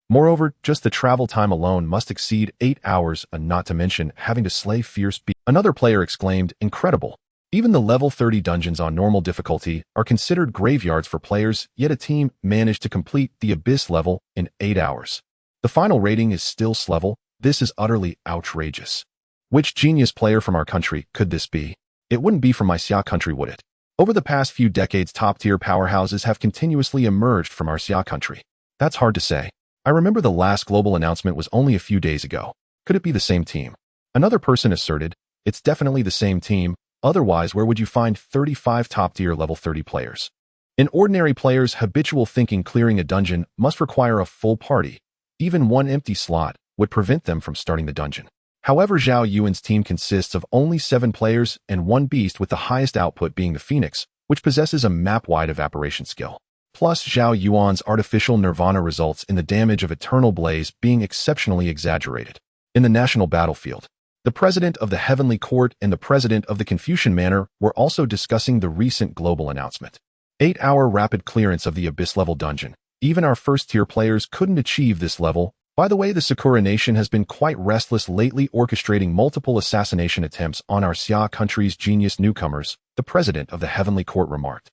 Moreover, just the travel time alone must exceed 8 hours, and not to mention having to slay fierce beasts. Another player exclaimed, "Incredible! Even the level 30 dungeons on normal difficulty are considered graveyards for players, yet a team managed to complete the abyss level in 8 hours. The final rating is still S-level. This is utterly outrageous. Which genius player from our country could this be? It wouldn't be from my Xia country, would it?" Over the past few decades, top-tier powerhouses have continuously emerged from our Xia country. That's hard to say. I remember the last global announcement was only a few days ago. Could it be the same team? Another person asserted, "It's definitely the same team. Otherwise, where would you find 35 top-tier level 30 players?" In ordinary players' habitual thinking, clearing a dungeon must require a full party. Even one empty slot would prevent them from starting the dungeon. However, Zhao Yuan's team consists of only 7 players and 1 beast, with the highest output being the Phoenix, which possesses a map-wide evaporation skill. Plus, Zhao Yuan's artificial nirvana results in the damage of Eternal Blaze being exceptionally exaggerated. In the national battlefield, the president of the Heavenly Court and the president of the Confucian Manor were also discussing the recent global announcement. 8-hour rapid clearance of the Abyss-level dungeon. Even our first-tier players couldn't achieve this level. By the way, the Sakura Nation has been quite restless lately, orchestrating multiple assassination attempts on our Xia country's genius newcomers, the president of the Heavenly Court remarked.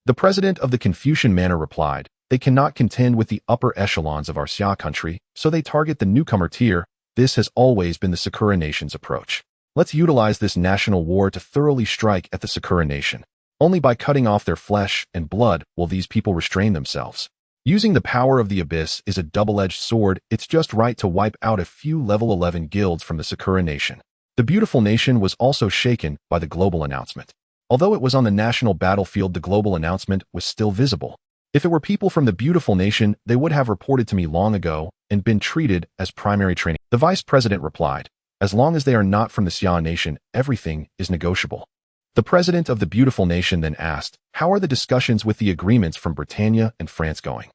The president of the Confucian Manor replied, "They cannot contend with the upper echelons of our Xia country, so they target the newcomer tier. This has always been the Sakura Nation's approach. Let's utilize this national war to thoroughly strike at the Sakura Nation. Only by cutting off their flesh and blood will these people restrain themselves. Using the power of the Abyss is a double-edged sword. It's just right to wipe out a few level 11 guilds from the Sakura Nation." The beautiful nation was also shaken by the global announcement. Although it was on the national battlefield, the global announcement was still visible. If it were people from the beautiful nation, they would have reported to me long ago and been treated as primary training. The vice president replied, "As long as they are not from the Xia nation, everything is negotiable." The president of the beautiful nation then asked, "How are the discussions with the agreements from Britannia and France going?"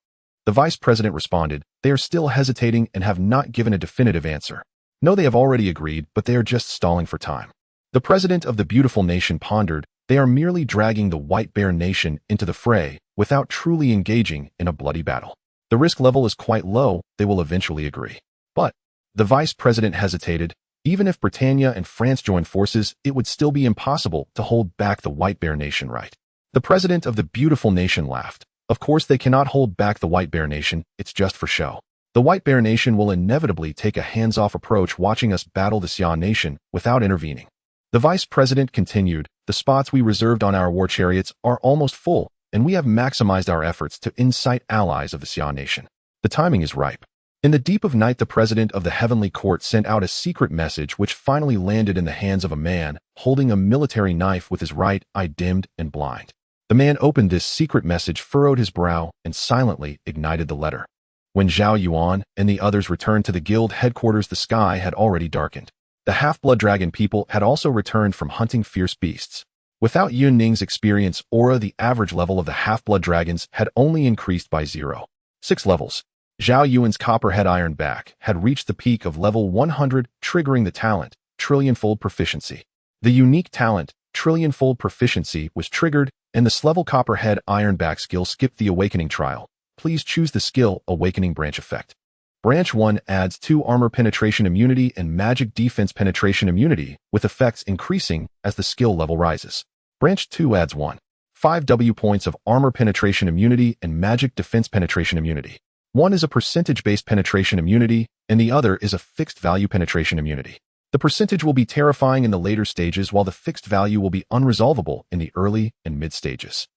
The vice president responded, "They are still hesitating and have not given a definitive answer. No, they have already agreed, but they are just stalling for time." The president of the beautiful nation pondered, "They are merely dragging the White Bear Nation into the fray without truly engaging in a bloody battle. The risk level is quite low. They will eventually agree." But the vice president hesitated. Even if Britannia and France joined forces, it would still be impossible to hold back the White Bear Nation, right? The president of the beautiful nation laughed. Of course they cannot hold back the White Bear Nation, it's just for show. The White Bear Nation will inevitably take a hands-off approach watching us battle the Xia Nation without intervening. The vice president continued, the spots we reserved on our war chariots are almost full, and we have maximized our efforts to incite allies of the Xia Nation. The timing is ripe. In the deep of night, the president of the Heavenly Court sent out a secret message which finally landed in the hands of a man holding a military knife with his right eye dimmed and blind. The man opened this secret message, furrowed his brow, and silently ignited the letter. When Zhao Yuan and the others returned to the guild headquarters, the sky had already darkened. The half-blood dragon people had also returned from hunting fierce beasts. Without Yun Ning's experience aura, the average level of the half-blood dragons had only increased by 0.6 levels. Zhao Yuan's copperhead iron back had reached the peak of level 100, triggering the talent, Trillionfold Proficiency. The unique talent, Trillionfold Proficiency, was triggered, and this level copperhead ironback skill skipped the awakening trial. Please choose the skill Awakening Branch Effect. Branch 1 adds 2 armor penetration immunity and magic defense penetration immunity, with effects increasing as the skill level rises. Branch 2 adds 1.5 W points of armor penetration immunity and magic defense penetration immunity. One is a percentage-based penetration immunity, and the other is a fixed-value penetration immunity. The percentage will be terrifying in the later stages, while the fixed value will be unresolvable in the early and mid stages.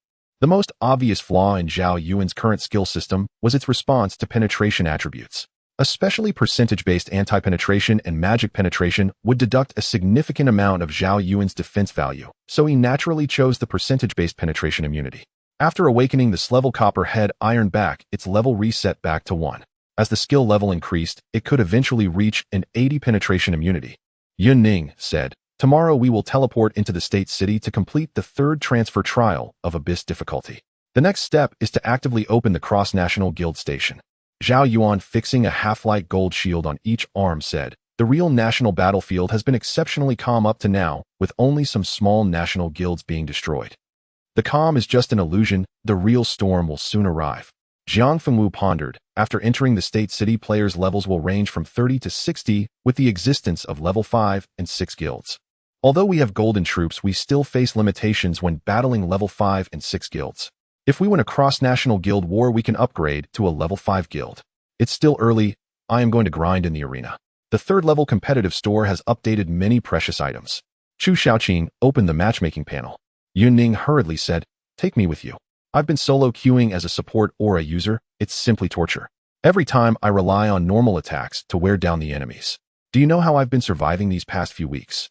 The most obvious flaw in Zhao Yuan's current skill system was its response to penetration attributes. Especially percentage-based anti-penetration and magic penetration would deduct a significant amount of Zhao Yuan's defense value, so he naturally chose the percentage-based penetration immunity. After awakening this level copperhead iron back, its level reset back to 1. As the skill level increased, it could eventually reach an 80 penetration immunity. Yun Ning said, tomorrow we will teleport into the state city to complete the 3rd transfer trial of Abyss difficulty. The next step is to actively open the cross-national guild station. Zhao Yuan, fixing a half-light gold shield on each arm, said, the real national battlefield has been exceptionally calm up to now, with only some small national guilds being destroyed. The calm is just an illusion, the real storm will soon arrive. Jiang Fengwu pondered, after entering the state city, players' levels will range from 30 to 60, with the existence of level 5 and 6 guilds. Although we have golden troops, we still face limitations when battling level 5 and 6 guilds. If we win a cross-national guild war, we can upgrade to a level 5 guild. It's still early, I am going to grind in the arena. The 3rd level competitive store has updated many precious items. Chu Xiaoqing opened the matchmaking panel. Yun Ning hurriedly said, take me with you. I've been solo queuing as a support aura user, it's simply torture. Every time I rely on normal attacks to wear down the enemies. Do you know how I've been surviving these past few weeks?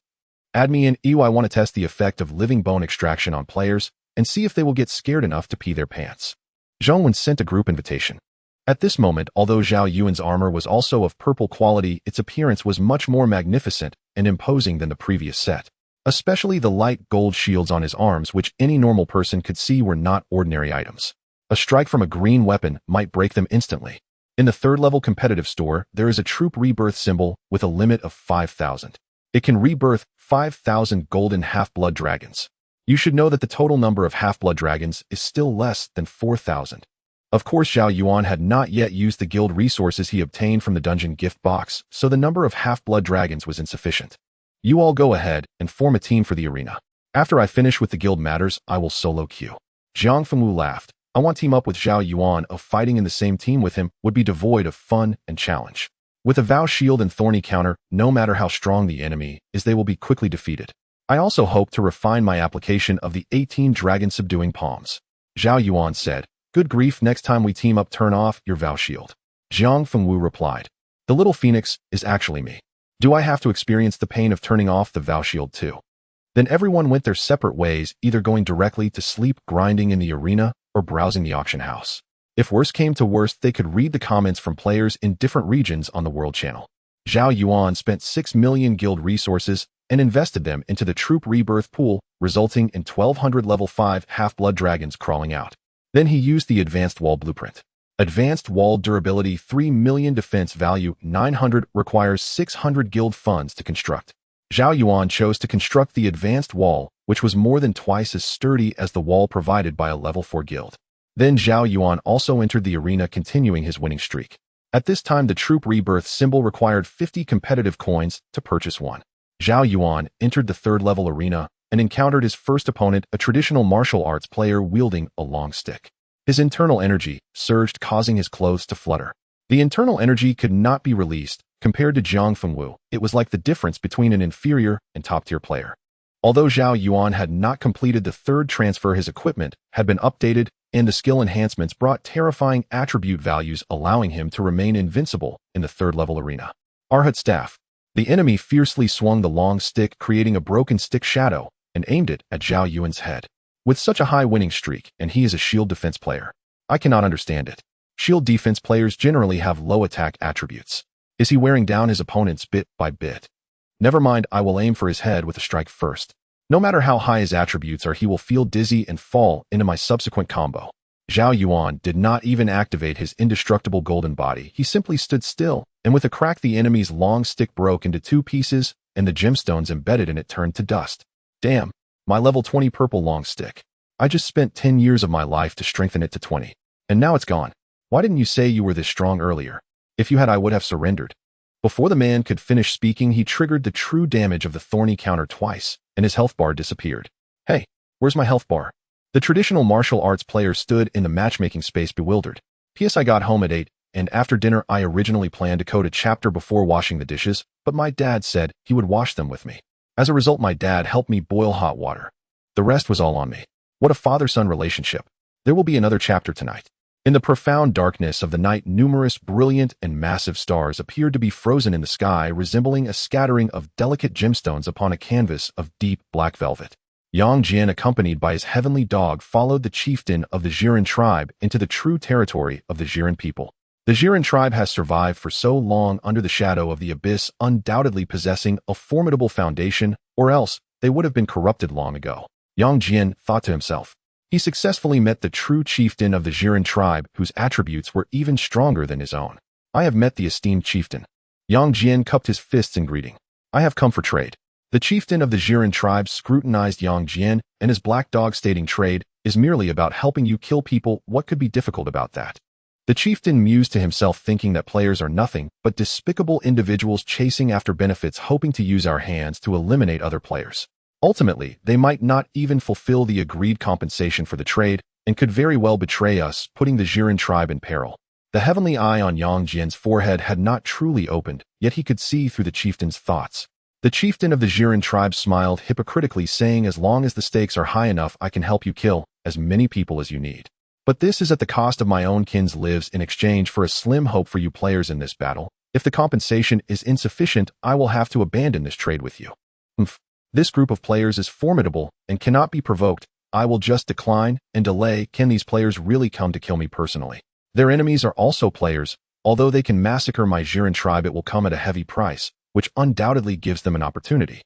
Add me in EU. I want to test the effect of living bone extraction on players and see if they will get scared enough to pee their pants. Zhao Yuan sent a group invitation. At this moment, although Zhao Yuan's armor was also of purple quality, its appearance was much more magnificent and imposing than the previous set. Especially the light gold shields on his arms, which any normal person could see were not ordinary items. A strike from a green weapon might break them instantly. In the 3rd level competitive store, there is a troop rebirth symbol with a limit of 5,000. It can rebirth 5,000 golden half-blood dragons. You should know that the total number of half-blood dragons is still less than 4,000. Of course, Zhao Yuan had not yet used the guild resources he obtained from the dungeon gift box, so the number of half-blood dragons was insufficient. You all go ahead and form a team for the arena. After I finish with the guild matters, I will solo queue. Jiang Fengwu laughed. I want to team up with Zhao Yuan. Of fighting in the same team with him would be devoid of fun and challenge. With a vow shield and thorny counter, no matter how strong the enemy is, they will be quickly defeated. I also hope to refine my application of the 18 dragon subduing palms. Zhao Yuan said, good grief, next time we team up, turn off your vow shield. Jiang Fengwu replied, the little phoenix is actually me. Do I have to experience the pain of turning off the vow shield too? Then everyone went their separate ways, either going directly to sleep, grinding in the arena, or browsing the auction house. If worse came to worst, they could read the comments from players in different regions on the World Channel. Zhao Yuan spent 6 million guild resources and invested them into the troop rebirth pool, resulting in 1,200 level 5 half-blood dragons crawling out. Then he used the advanced wall blueprint. Advanced wall durability 3 million, defense value 900, requires 600 guild funds to construct. Zhao Yuan chose to construct the advanced wall, which was more than twice as sturdy as the wall provided by a level 4 guild. Then Zhao Yuan also entered the arena, continuing his winning streak. At this time, the troop rebirth symbol required 50 competitive coins to purchase one. Zhao Yuan entered the third-level arena and encountered his first opponent, a traditional martial arts player wielding a long stick. His internal energy surged, causing his clothes to flutter. The internal energy could not be released. Compared to Zhang Fengwu, it was like the difference between an inferior and top-tier player. Although Zhao Yuan had not completed the third transfer, his equipment had been updated, and the skill enhancements brought terrifying attribute values, allowing him to remain invincible in the third-level arena. Arhat Staff. The enemy fiercely swung the long stick, creating a broken stick shadow, and aimed it at Zhao Yuan's head. With such a high winning streak, and he is a shield defense player, I cannot understand it. Shield defense players generally have low attack attributes. Is he wearing down his opponents bit by bit? Never mind, I will aim for his head with a strike first. No matter how high his attributes are, he will feel dizzy and fall into my subsequent combo. Zhao Yuan did not even activate his indestructible golden body. He simply stood still, and with a crack the enemy's long stick broke into 2 pieces, and the gemstones embedded in it turned to dust. Damn, my level 20 purple long stick. I just spent 10 years of my life to strengthen it to 20. And now it's gone. Why didn't you say you were this strong earlier? If you had, I would have surrendered. Before the man could finish speaking, he triggered the true damage of the thorny counter twice, and his health bar disappeared. Hey, where's my health bar? The traditional martial arts player stood in the matchmaking space bewildered. P.S. I got home at 8, and after dinner I originally planned to code a chapter before washing the dishes, but my dad said he would wash them with me. As a result, my dad helped me boil hot water. The rest was all on me. What a father-son relationship. There will be another chapter tonight. In the profound darkness of the night, numerous brilliant and massive stars appeared to be frozen in the sky, resembling a scattering of delicate gemstones upon a canvas of deep black velvet. Yang Jian, accompanied by his heavenly dog, followed the chieftain of the Jiren tribe into the true territory of the Jiren people. The Jiren tribe has survived for so long under the shadow of the abyss, undoubtedly possessing a formidable foundation, or else they would have been corrupted long ago. Yang Jian thought to himself. He successfully met the true chieftain of the Jiren tribe, whose attributes were even stronger than his own. I have met the esteemed chieftain. Yang Jian cupped his fists in greeting. I have come for trade. The chieftain of the Jiren tribe scrutinized Yang Jian and his black dog, stating trade is merely about helping you kill people. What could be difficult about that? The chieftain mused to himself, thinking that players are nothing but despicable individuals chasing after benefits, hoping to use our hands to eliminate other players. Ultimately, they might not even fulfill the agreed compensation for the trade and could very well betray us, putting the Jiren tribe in peril. The heavenly eye on Yang Jian's forehead had not truly opened, yet he could see through the chieftain's thoughts. The chieftain of the Jiren tribe smiled hypocritically, saying, as long as the stakes are high enough, I can help you kill as many people as you need. But this is at the cost of my own kin's lives. In exchange for a slim hope for you players in this battle, if the compensation is insufficient, I will have to abandon this trade with you. This group of players is formidable and cannot be provoked. I will just decline and delay. Can these players really come to kill me personally? Their enemies are also players. Although they can massacre my Jiren tribe, it will come at a heavy price, which undoubtedly gives them an opportunity.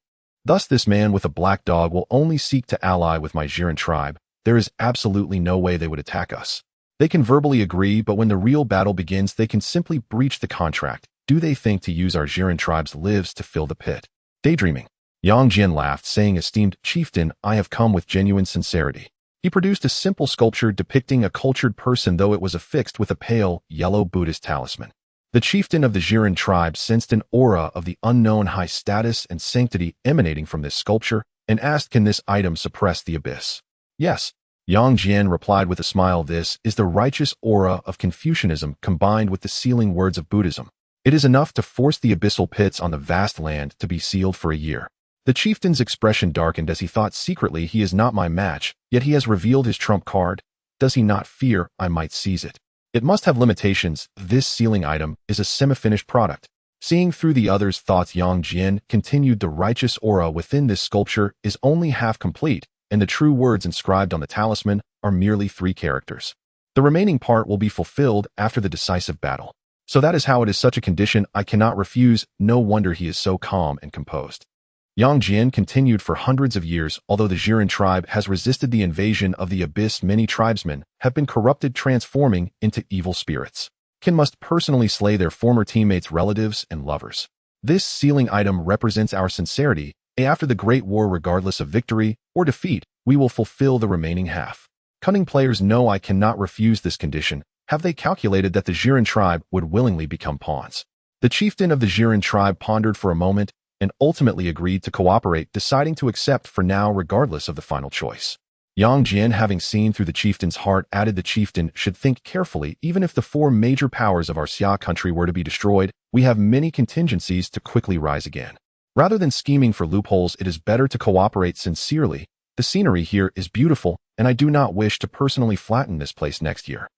Thus this man with a black dog will only seek to ally with my Jiren tribe. There is absolutely no way they would attack us. They can verbally agree, but when the real battle begins, they can simply breach the contract. Do they think to use our Jiren tribe's lives to fill the pit? Daydreaming. Yang Jian laughed, saying, esteemed chieftain, I have come with genuine sincerity. He produced a simple sculpture depicting a cultured person, though it was affixed with a pale, yellow Buddhist talisman. The chieftain of the Jiren tribe sensed an aura of the unknown high status and sanctity emanating from this sculpture and asked, can this item suppress the abyss? Yes. Yang Jian replied with a smile, this is the righteous aura of Confucianism combined with the sealing words of Buddhism. It is enough to force the abyssal pits on the vast land to be sealed for a year. The chieftain's expression darkened as he thought secretly, he is not my match, yet he has revealed his trump card. Does he not fear I might seize it? It must have limitations. This sealing item is a semi-finished product. Seeing through the other's thoughts, Yang Jian continued, the righteous aura within this sculpture is only half complete, and the true words inscribed on the talisman are merely 3 characters. The remaining part will be fulfilled after the decisive battle. So that is how it is. Such a condition I cannot refuse. No wonder he is so calm and composed. Yang Jian continued, for hundreds of years, although the Jiren tribe has resisted the invasion of the abyss, many tribesmen have been corrupted, transforming into evil spirits. Kin must personally slay their former teammates, relatives, and lovers. This sealing item represents our sincerity. After the Great War, regardless of victory or defeat, we will fulfill the remaining half. Cunning players know I cannot refuse this condition. Have they calculated that the Jiren tribe would willingly become pawns? The chieftain of the Jiren tribe pondered for a moment and ultimately agreed to cooperate, deciding to accept for now regardless of the final choice. Yang Jian, having seen through the chieftain's heart, added the chieftain should think carefully. Even if the four major powers of our Xia country were to be destroyed, we have many contingencies to quickly rise again. Rather than scheming for loopholes, it is better to cooperate sincerely. The scenery here is beautiful, and I do not wish to personally flatten this place next year.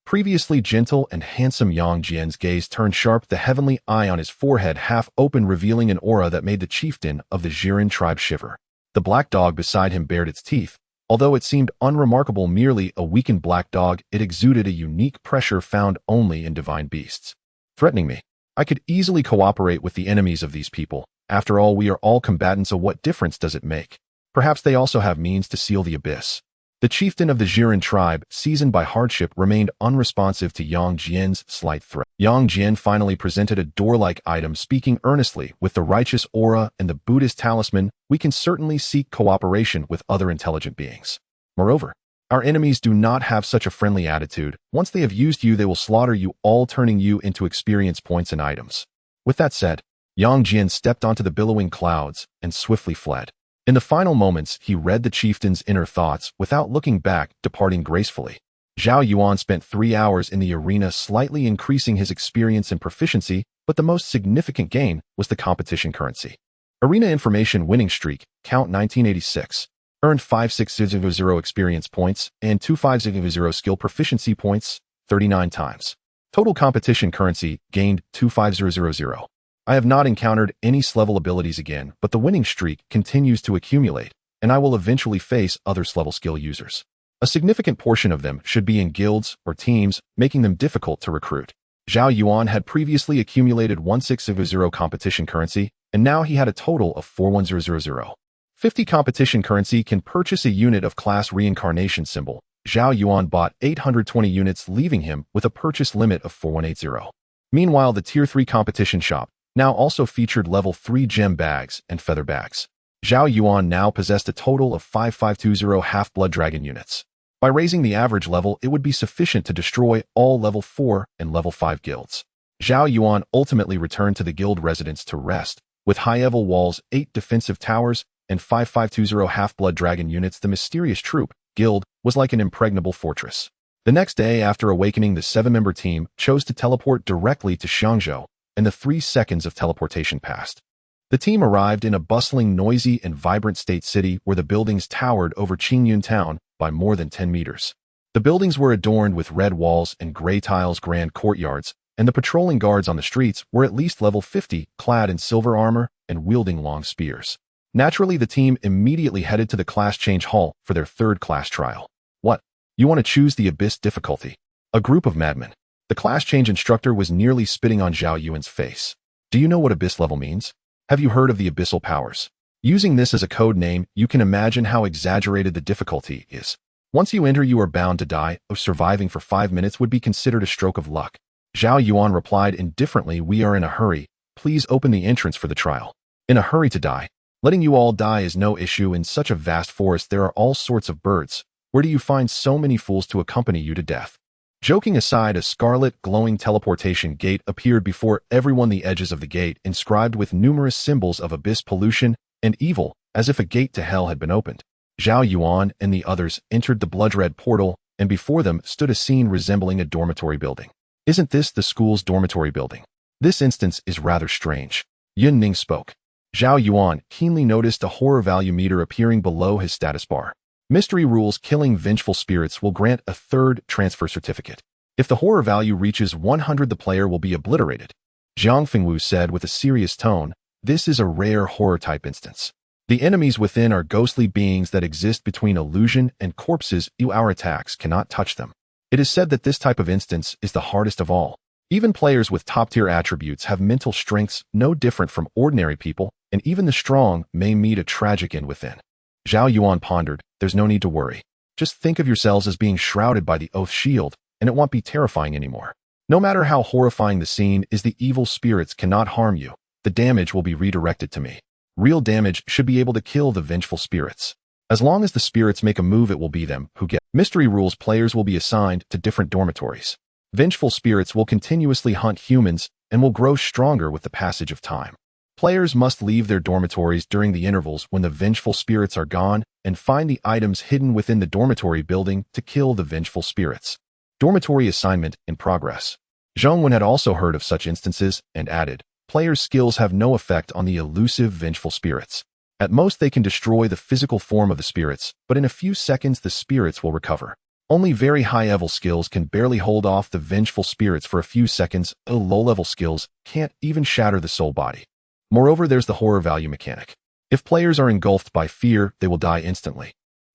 Previously gentle and handsome Yang Jian's gaze turned sharp, the heavenly eye on his forehead half open, revealing an aura that made the chieftain of the Jiren tribe shiver. The black dog beside him bared its teeth. Although it seemed unremarkable, merely a weakened black dog, it exuded a unique pressure found only in divine beasts. Threatening me. I could easily cooperate with the enemies of these people. After all, we are all combatants, so what difference does it make? Perhaps they also have means to seal the abyss. The chieftain of the Jiren tribe, seasoned by hardship, remained unresponsive to Yang Jian's slight threat. Yang Jian finally presented a door-like item, speaking earnestly. With the righteous aura and the Buddhist talisman, we can certainly seek cooperation with other intelligent beings. Moreover, our enemies do not have such a friendly attitude. Once they have used you, they will slaughter you all, turning you into experience points and items. With that said, Yang Jian stepped onto the billowing clouds and swiftly fled. In the final moments, he read the chieftain's inner thoughts without looking back, departing gracefully. Zhao Yuan spent 3 hours in the arena, slightly increasing his experience and proficiency, but the most significant gain was the competition currency. Arena information winning streak, count 1986. Earned 5600 experience points and 2500 skill proficiency points 39 times. Total competition currency gained 25000. I have not encountered any S-level abilities again, but the winning streak continues to accumulate, and I will eventually face other S-level skill users. A significant portion of them should be in guilds or teams, making them difficult to recruit. Zhao Yuan had previously accumulated 1600 competition currency, and now he had a total of 41000. 50 competition currency can purchase a unit of class reincarnation symbol. Zhao Yuan bought 820 units, leaving him with a purchase limit of 4180. Meanwhile, the Tier 3 competition shop now also featured level 3 gem bags and feather bags. Zhao Yuan now possessed a total of 5520 half-blood dragon units. By raising the average level, it would be sufficient to destroy all level 4 and level 5 guilds. Zhao Yuan ultimately returned to the guild residence to rest. With high-level walls, 8 defensive towers, and 5520 half-blood dragon units, the mysterious troop guild was like an impregnable fortress. The next day, after awakening, the 7-member team chose to teleport directly to Xiangzhou, and the 3 seconds of teleportation passed. The team arrived in a bustling, noisy, and vibrant state city where the buildings towered over Qingyun town by more than 10 meters. The buildings were adorned with red walls and gray tiles, grand courtyards, and the patrolling guards on the streets were at least level 50, clad in silver armor and wielding long spears. Naturally, the team immediately headed to the class change hall for their 3rd class trial. What? You want to choose the Abyss difficulty? A group of madmen. The class change instructor was nearly spitting on Zhao Yuan's face. Do you know what Abyss level means? Have you heard of the abyssal powers? Using this as a code name, you can imagine how exaggerated the difficulty is. Once you enter, you are bound to die. Surviving for 5 minutes would be considered a stroke of luck. Zhao Yuan replied indifferently, "We are in a hurry. Please open the entrance for the trial." In a hurry to die? Letting you all die is no issue. In such a vast forest, there are all sorts of birds. Where do you find so many fools to accompany you to death? Joking aside, a scarlet, glowing teleportation gate appeared before everyone. The edges of the gate inscribed with numerous symbols of abyss, pollution, and evil, as if a gate to hell had been opened. Zhao Yuan and the others entered the blood-red portal, and before them stood a scene resembling a dormitory building. Isn't this the school's dormitory building? This instance is rather strange. Yun Ning spoke. Zhao Yuan keenly noticed a horror value meter appearing below his status bar. Mystery rules: killing vengeful spirits will grant a 3rd transfer certificate. If the horror value reaches 100, the player will be obliterated. Zhang Fengwu said with a serious tone, "This is a rare horror-type instance. The enemies within are ghostly beings that exist between illusion and corpses. Our attacks cannot touch them. It is said that this type of instance is the hardest of all. Even players with top-tier attributes have mental strengths no different from ordinary people, and even the strong may meet a tragic end within." Zhao Yuan pondered, "There's no need to worry. Just think of yourselves as being shrouded by the oath shield, and it won't be terrifying anymore. No matter how horrifying the scene is, the evil spirits cannot harm you. The damage will be redirected to me. Real damage should be able to kill the vengeful spirits. As long as the spirits make a move, it will be them who get." Mystery rules: players will be assigned to different dormitories. Vengeful spirits will continuously hunt humans and will grow stronger with the passage of time. Players must leave their dormitories during the intervals when the vengeful spirits are gone and find the items hidden within the dormitory building to kill the vengeful spirits. Dormitory assignment in progress. Zhao Yuan had also heard of such instances and added, players' skills have no effect on the elusive vengeful spirits. At most they can destroy the physical form of the spirits, but in a few seconds the spirits will recover. Only very high-level skills can barely hold off the vengeful spirits for a few seconds, low-level skills can't even shatter the soul body. Moreover, there's the horror value mechanic. If players are engulfed by fear, they will die instantly.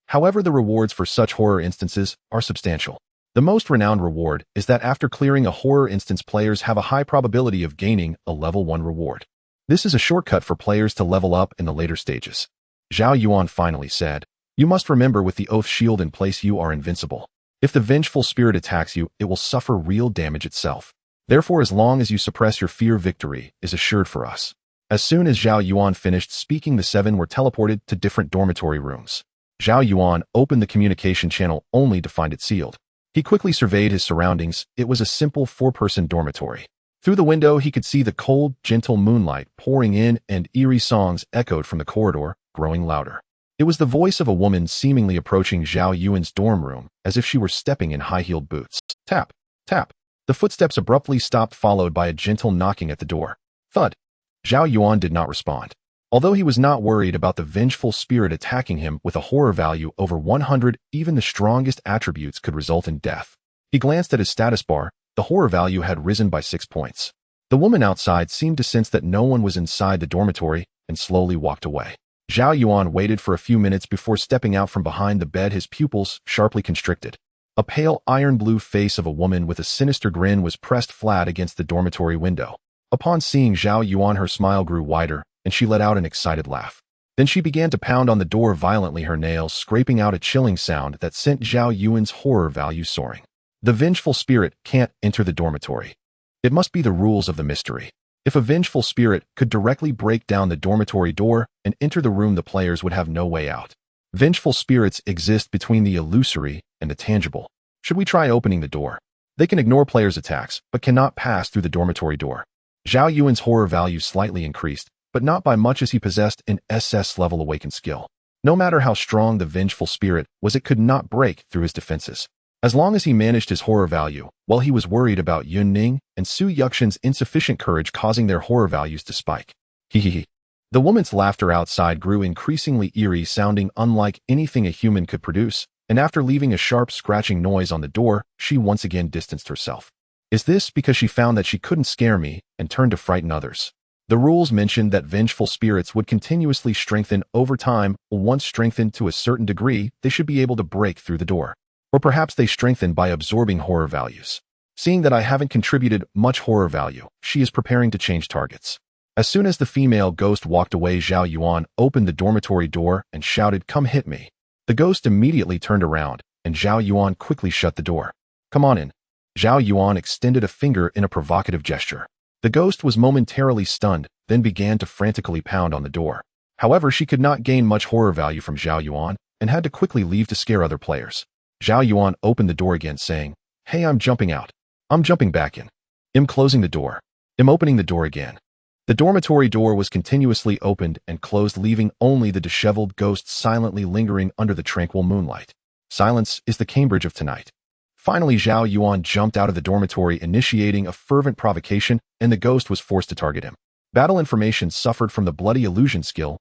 However, the rewards for such horror instances are substantial. The most renowned reward is that after clearing a horror instance, players have a high probability of gaining a level 1 reward. This is a shortcut for players to level up in the later stages. Zhao Yuan finally said, "You must remember with the oath shield in place you are invincible. If the vengeful spirit attacks you, it will suffer real damage itself. Therefore, as long as you suppress your fear, victory is assured for us." As soon as Zhao Yuan finished speaking, the 7 were teleported to different dormitory rooms. Zhao Yuan opened the communication channel only to find it sealed. He quickly surveyed his surroundings. It was a simple 4-person dormitory. Through the window, he could see the cold, gentle moonlight pouring in and eerie songs echoed from the corridor, growing louder. It was the voice of a woman seemingly approaching Zhao Yuan's dorm room, as if she were stepping in high-heeled boots. Tap, tap. The footsteps abruptly stopped, followed by a gentle knocking at the door. Thud. Zhao Yuan did not respond. Although he was not worried about the vengeful spirit attacking him with a horror value over 100, even the strongest attributes could result in death. He glanced at his status bar. The horror value had risen by 6 points. The woman outside seemed to sense that no one was inside the dormitory and slowly walked away. Zhao Yuan waited for a few minutes before stepping out from behind the bed, his pupils sharply constricted. A pale iron-blue face of a woman with a sinister grin was pressed flat against the dormitory window. Upon seeing Zhao Yuan, her smile grew wider, and she let out an excited laugh. Then she began to pound on the door violently, her nails scraping out a chilling sound that sent Zhao Yuan's horror value soaring. The vengeful spirit can't enter the dormitory. It must be the rules of the mystery. If a vengeful spirit could directly break down the dormitory door and enter the room, the players would have no way out. Vengeful spirits exist between the illusory and the tangible. Should we try opening the door? They can ignore players' attacks, but cannot pass through the dormitory door. Zhao Yuan's horror value slightly increased, but not by much, as he possessed an SS level awakened skill. No matter how strong the vengeful spirit was, it could not break through his defenses. As long as he managed his horror value, while he was worried about Yun Ning and Su Yuxin's insufficient courage causing their horror values to spike. Hehehe. The woman's laughter outside grew increasingly eerie, sounding unlike anything a human could produce, and after leaving a sharp scratching noise on the door, she once again distanced herself. Is this because she found that she couldn't scare me and turned to frighten others? The rules mentioned that vengeful spirits would continuously strengthen over time. Once strengthened to a certain degree, they should be able to break through the door. Or perhaps they strengthen by absorbing horror values. Seeing that I haven't contributed much horror value, she is preparing to change targets. As soon as the female ghost walked away, Zhao Yuan opened the dormitory door and shouted, "Come hit me." The ghost immediately turned around, and Zhao Yuan quickly shut the door. "Come on in." Zhao Yuan extended a finger in a provocative gesture. The ghost was momentarily stunned, then began to frantically pound on the door. However, she could not gain much horror value from Zhao Yuan and had to quickly leave to scare other players. Zhao Yuan opened the door again, saying, "Hey, I'm jumping out. I'm jumping back in. I'm closing the door. I'm opening the door again." The dormitory door was continuously opened and closed, leaving only the disheveled ghost silently lingering under the tranquil moonlight. Silence is the Cambridge of tonight. Finally, Zhao Yuan jumped out of the dormitory, initiating a fervent provocation, and the ghost was forced to target him. Battle information suffered from the bloody illusion skill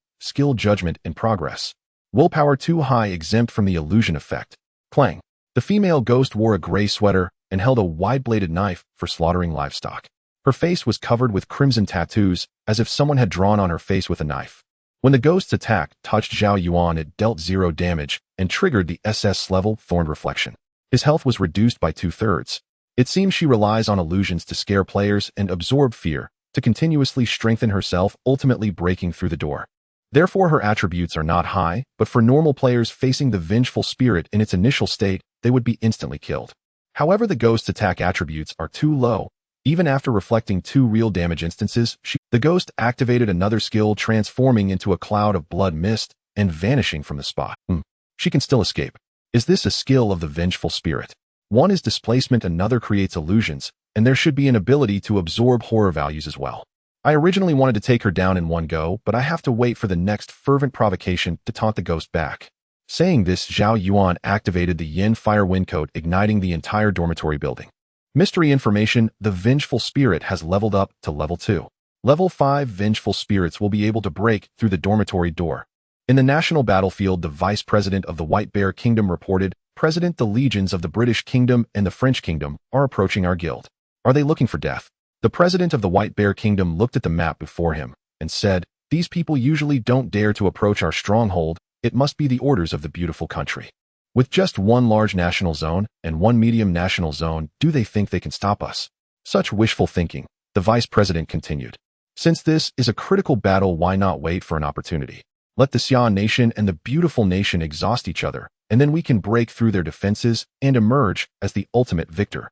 judgment in progress. Willpower too high, exempt from the illusion effect. Clang. The female ghost wore a gray sweater and held a wide-bladed knife for slaughtering livestock. Her face was covered with crimson tattoos, as if someone had drawn on her face with a knife. When the ghost's attack touched Zhao Yuan, it dealt 0 damage and triggered the SS level Thorn Reflection. His health was reduced by 2/3. It seems she relies on illusions to scare players and absorb fear, to continuously strengthen herself, ultimately breaking through the door. Therefore, her attributes are not high, but for normal players facing the vengeful spirit in its initial state, they would be instantly killed. However, the ghost's attack attributes are too low. Even after reflecting 2 real damage instances, the ghost activated another skill, transforming into a cloud of blood mist and vanishing from the spot. She can still escape. Is this a skill of the vengeful spirit? One is displacement, another creates illusions, and there should be an ability to absorb horror values as well. I originally wanted to take her down in one go, but I have to wait for the next fervent provocation to taunt the ghost back. Saying this, Zhao Yuan activated the Yin Fire Wind Coat, igniting the entire dormitory building. Mystery information: the Vengeful Spirit has leveled up to level 2. Level 5 Vengeful Spirits will be able to break through the dormitory door. In the national battlefield, the Vice President of the White Bear Kingdom reported, "President, the legions of the British Kingdom and the French Kingdom are approaching our guild. Are they looking for death?" The President of the White Bear Kingdom looked at the map before him and said, "These people usually don't dare to approach our stronghold. It must be the orders of the beautiful country. With just one large national zone and one medium national zone, do they think they can stop us?" Such wishful thinking, the Vice President continued. "Since this is a critical battle, why not wait for an opportunity? Let the Xian nation and the beautiful nation exhaust each other, and then we can break through their defenses and emerge as the ultimate victor."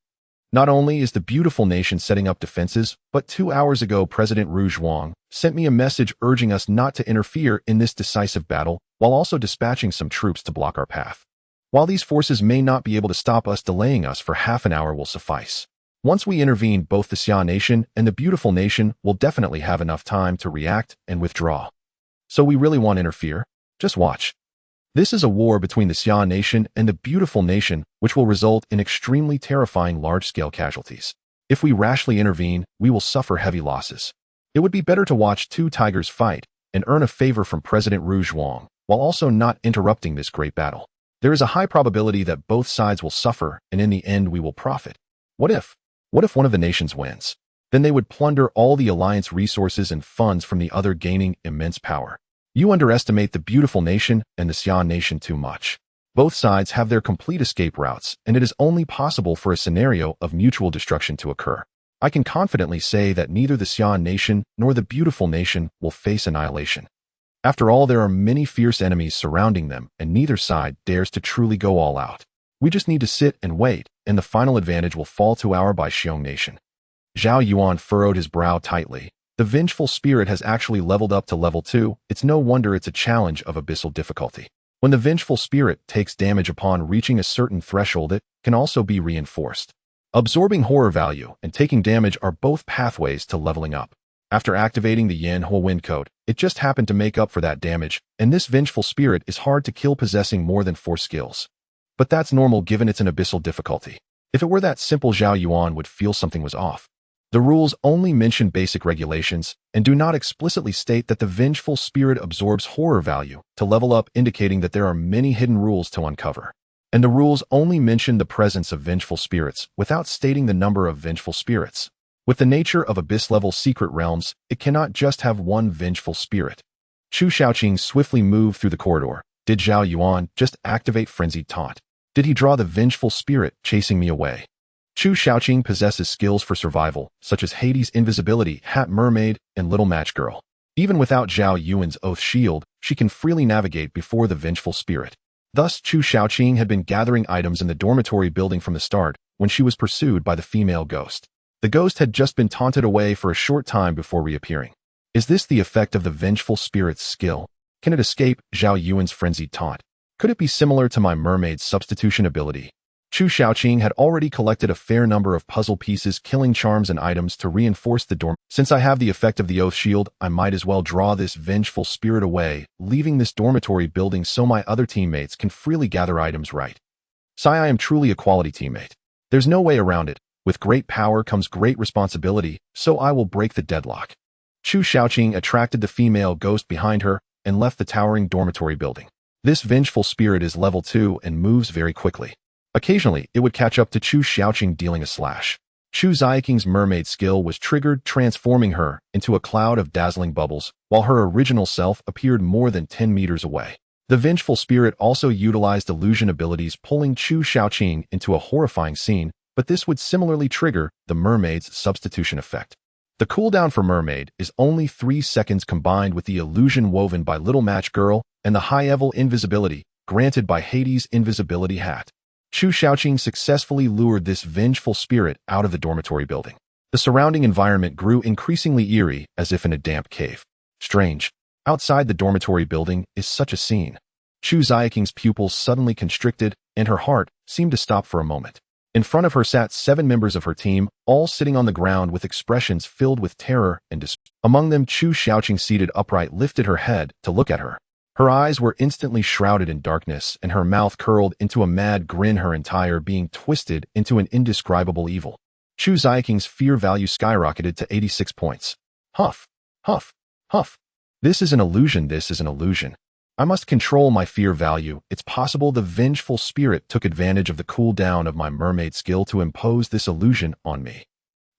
Not only is the beautiful nation setting up defenses, but 2 hours ago President Rouge Wang sent me a message urging us not to interfere in this decisive battle, while also dispatching some troops to block our path. While these forces may not be able to stop us, delaying us for half an hour will suffice. Once we intervene, both the Xian nation and the beautiful nation will definitely have enough time to react and withdraw. So we really want to interfere? Just watch. This is a war between the Xian nation and the beautiful nation, which will result in extremely terrifying large-scale casualties. If we rashly intervene, we will suffer heavy losses. It would be better to watch two tigers fight and earn a favor from President Rouge Wang, while also not interrupting this great battle. There is a high probability that both sides will suffer, and in the end we will profit. What if one of the nations wins? Then they would plunder all the alliance resources and funds from the other, gaining immense power. You underestimate the beautiful nation and the Xian nation too much. Both sides have their complete escape routes, and it is only possible for a scenario of mutual destruction to occur. I can confidently say that neither the Xian nation nor the beautiful nation will face annihilation. After all, there are many fierce enemies surrounding them, and neither side dares to truly go all out. We just need to sit and wait, and the final advantage will fall to our Baixiong nation. Zhao Yuan furrowed his brow tightly. The Vengeful Spirit has actually leveled up to level 2. It's no wonder it's a challenge of abyssal difficulty. When the Vengeful Spirit takes damage upon reaching a certain threshold, it can also be reinforced. Absorbing horror value and taking damage are both pathways to leveling up. After activating the Yan Hua Wind Code, it just happened to make up for that damage, and this Vengeful Spirit is hard to kill, possessing more than 4 skills. But that's normal given it's an abyssal difficulty. If it were that simple, Zhao Yuan would feel something was off. The rules only mention basic regulations and do not explicitly state that the Vengeful Spirit absorbs horror value to level up, indicating that there are many hidden rules to uncover. And the rules only mention the presence of Vengeful Spirits without stating the number of Vengeful Spirits. With the nature of abyss-level secret realms, it cannot just have one Vengeful Spirit. Chu Shaoqing swiftly moved through the corridor. Did Zhao Yuan just activate Frenzied Taunt? Did he draw the Vengeful Spirit chasing me away? Chu Shaoqing possesses skills for survival, such as Hades' Invisibility, Hat Mermaid, and Little Match Girl. Even without Zhao Yuan's Oath Shield, she can freely navigate before the Vengeful Spirit. Thus, Chu Shaoqing had been gathering items in the dormitory building from the start when she was pursued by the female ghost. The ghost had just been taunted away for a short time before reappearing. Is this the effect of the Vengeful Spirit's skill? Can it escape Zhao Yuan's Frenzied Taunt? Could it be similar to my mermaid's substitution ability? Chu Shaoqing had already collected a fair number of puzzle pieces, killing charms and items to reinforce the dorm. Since I have the effect of the Oath Shield, I might as well draw this Vengeful Spirit away, leaving this dormitory building so my other teammates can freely gather items, right? Sai, I am truly a quality teammate. There's no way around it. With great power comes great responsibility, so I will break the deadlock. Chu Shaoqing attracted the female ghost behind her and left the towering dormitory building. This Vengeful Spirit is level 2 and moves very quickly. Occasionally, it would catch up to Chu Shaoqing, dealing a slash. Chu Xiaoqing's mermaid skill was triggered, transforming her into a cloud of dazzling bubbles, while her original self appeared more than 10 meters away. The Vengeful Spirit also utilized illusion abilities, pulling Chu Shaoqing into a horrifying scene, but this would similarly trigger the mermaid's substitution effect. The cooldown for mermaid is only 3 seconds, combined with the illusion woven by Little Match Girl and the high-level invisibility granted by Hades' Invisibility Hat. Chu Shaoqing successfully lured this Vengeful Spirit out of the dormitory building. The surrounding environment grew increasingly eerie, as if in a damp cave. Strange. Outside the dormitory building is such a scene. Chu Xiaoqing's pupils suddenly constricted, and her heart seemed to stop for a moment. In front of her sat 7 members of her team, all sitting on the ground with expressions filled with terror and despair. Among them, Chu Xiaoqing, seated upright, lifted her head to look at her. Her eyes were instantly shrouded in darkness, and her mouth curled into a mad grin, her entire being twisted into an indescribable evil. Chu Xiaoqing's fear value skyrocketed to 86 points. Huff, huff, huff. This is an illusion, this is an illusion. I must control my fear value. It's possible the vengeful spirit took advantage of the cooldown of my mermaid skill to impose this illusion on me.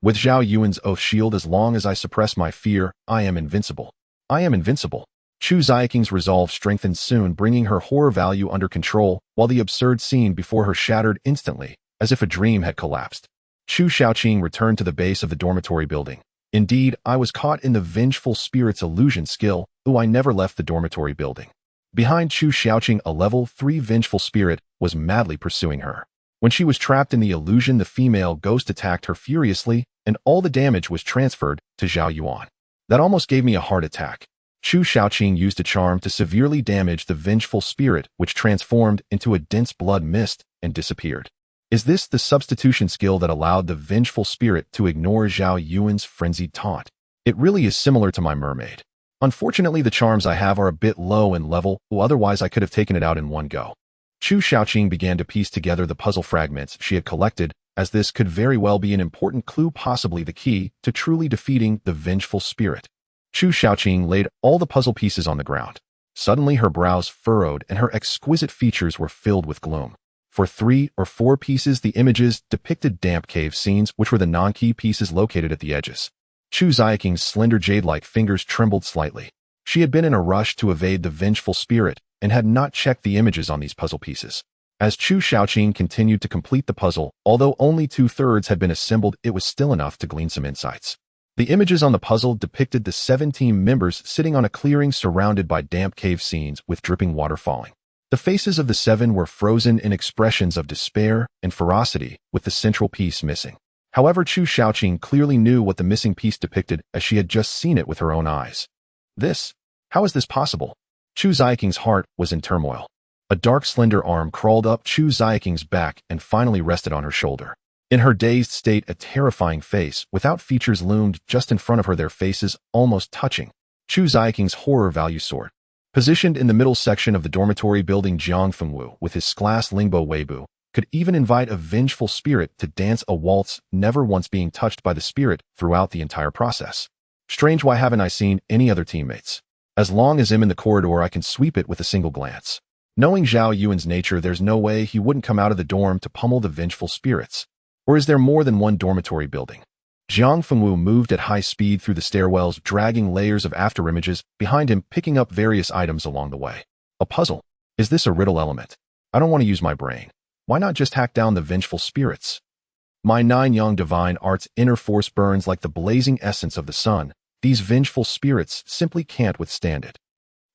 With Zhao Yuan's oath shield, as long as I suppress my fear, I am invincible. I am invincible. Chu Xiaoqing's resolve strengthened, soon bringing her horror value under control, while the absurd scene before her shattered instantly, as if a dream had collapsed. Chu Xiaoqing returned to the base of the dormitory building. Indeed, I was caught in the vengeful spirit's illusion skill, though I never left the dormitory building. Behind Chu Xiaoqing, a level 3 vengeful spirit was madly pursuing her. When she was trapped in the illusion, the female ghost attacked her furiously, and all the damage was transferred to Zhao Yuan. That almost gave me a heart attack. Chu Xiaoqing used a charm to severely damage the vengeful spirit, which transformed into a dense blood mist and disappeared. Is this the substitution skill that allowed the vengeful spirit to ignore Zhao Yuan's frenzied taunt? It really is similar to my mermaid. Unfortunately, the charms I have are a bit low in level, otherwise I could have taken it out in one go. Chu Xiaoqing began to piece together the puzzle fragments she had collected, as this could very well be an important clue, possibly the key to truly defeating the vengeful spirit. Chu Xiaoqing laid all the puzzle pieces on the ground. Suddenly her brows furrowed and her exquisite features were filled with gloom. For 3 or 4 pieces, the images depicted damp cave scenes, which were the non-key pieces located at the edges. Chu Xiaoqing's slender jade-like fingers trembled slightly. She had been in a rush to evade the vengeful spirit and had not checked the images on these puzzle pieces. As Chu Xiaoqing continued to complete the puzzle, although only 2/3 had been assembled, it was still enough to glean some insights. The images on the puzzle depicted the 7 team members sitting on a clearing surrounded by damp cave scenes with dripping water falling. The faces of the 7 were frozen in expressions of despair and ferocity, with the central piece missing. However, Chu Xiaoqing clearly knew what the missing piece depicted, as she had just seen it with her own eyes. How is this possible? Chu Xiaoqing's heart was in turmoil. A dark, slender arm crawled up Chu Xiaoqing's back and finally rested on her shoulder. In her dazed state, a terrifying face without features loomed just in front of her, their faces almost touching. Chu Xiaoqing's horror value soared. Positioned in the middle section of the dormitory building, Jiang Fengwu, with his class Lingbo Weibu, could even invite a vengeful spirit to dance a waltz, never once being touched by the spirit throughout the entire process. Strange, why haven't I seen any other teammates? As long as I'm in the corridor, I can sweep it with a single glance. Knowing Zhao Yuan's nature, there's no way he wouldn't come out of the dorm to pummel the vengeful spirits. Or is there more than one dormitory building? Jiang Fengwu moved at high speed through the stairwells, dragging layers of afterimages behind him, picking up various items along the way. A puzzle. Is this a riddle element? I don't want to use my brain. Why not just hack down the vengeful spirits? My 9 Yang divine art's inner force burns like the blazing essence of the sun. These vengeful spirits simply can't withstand it.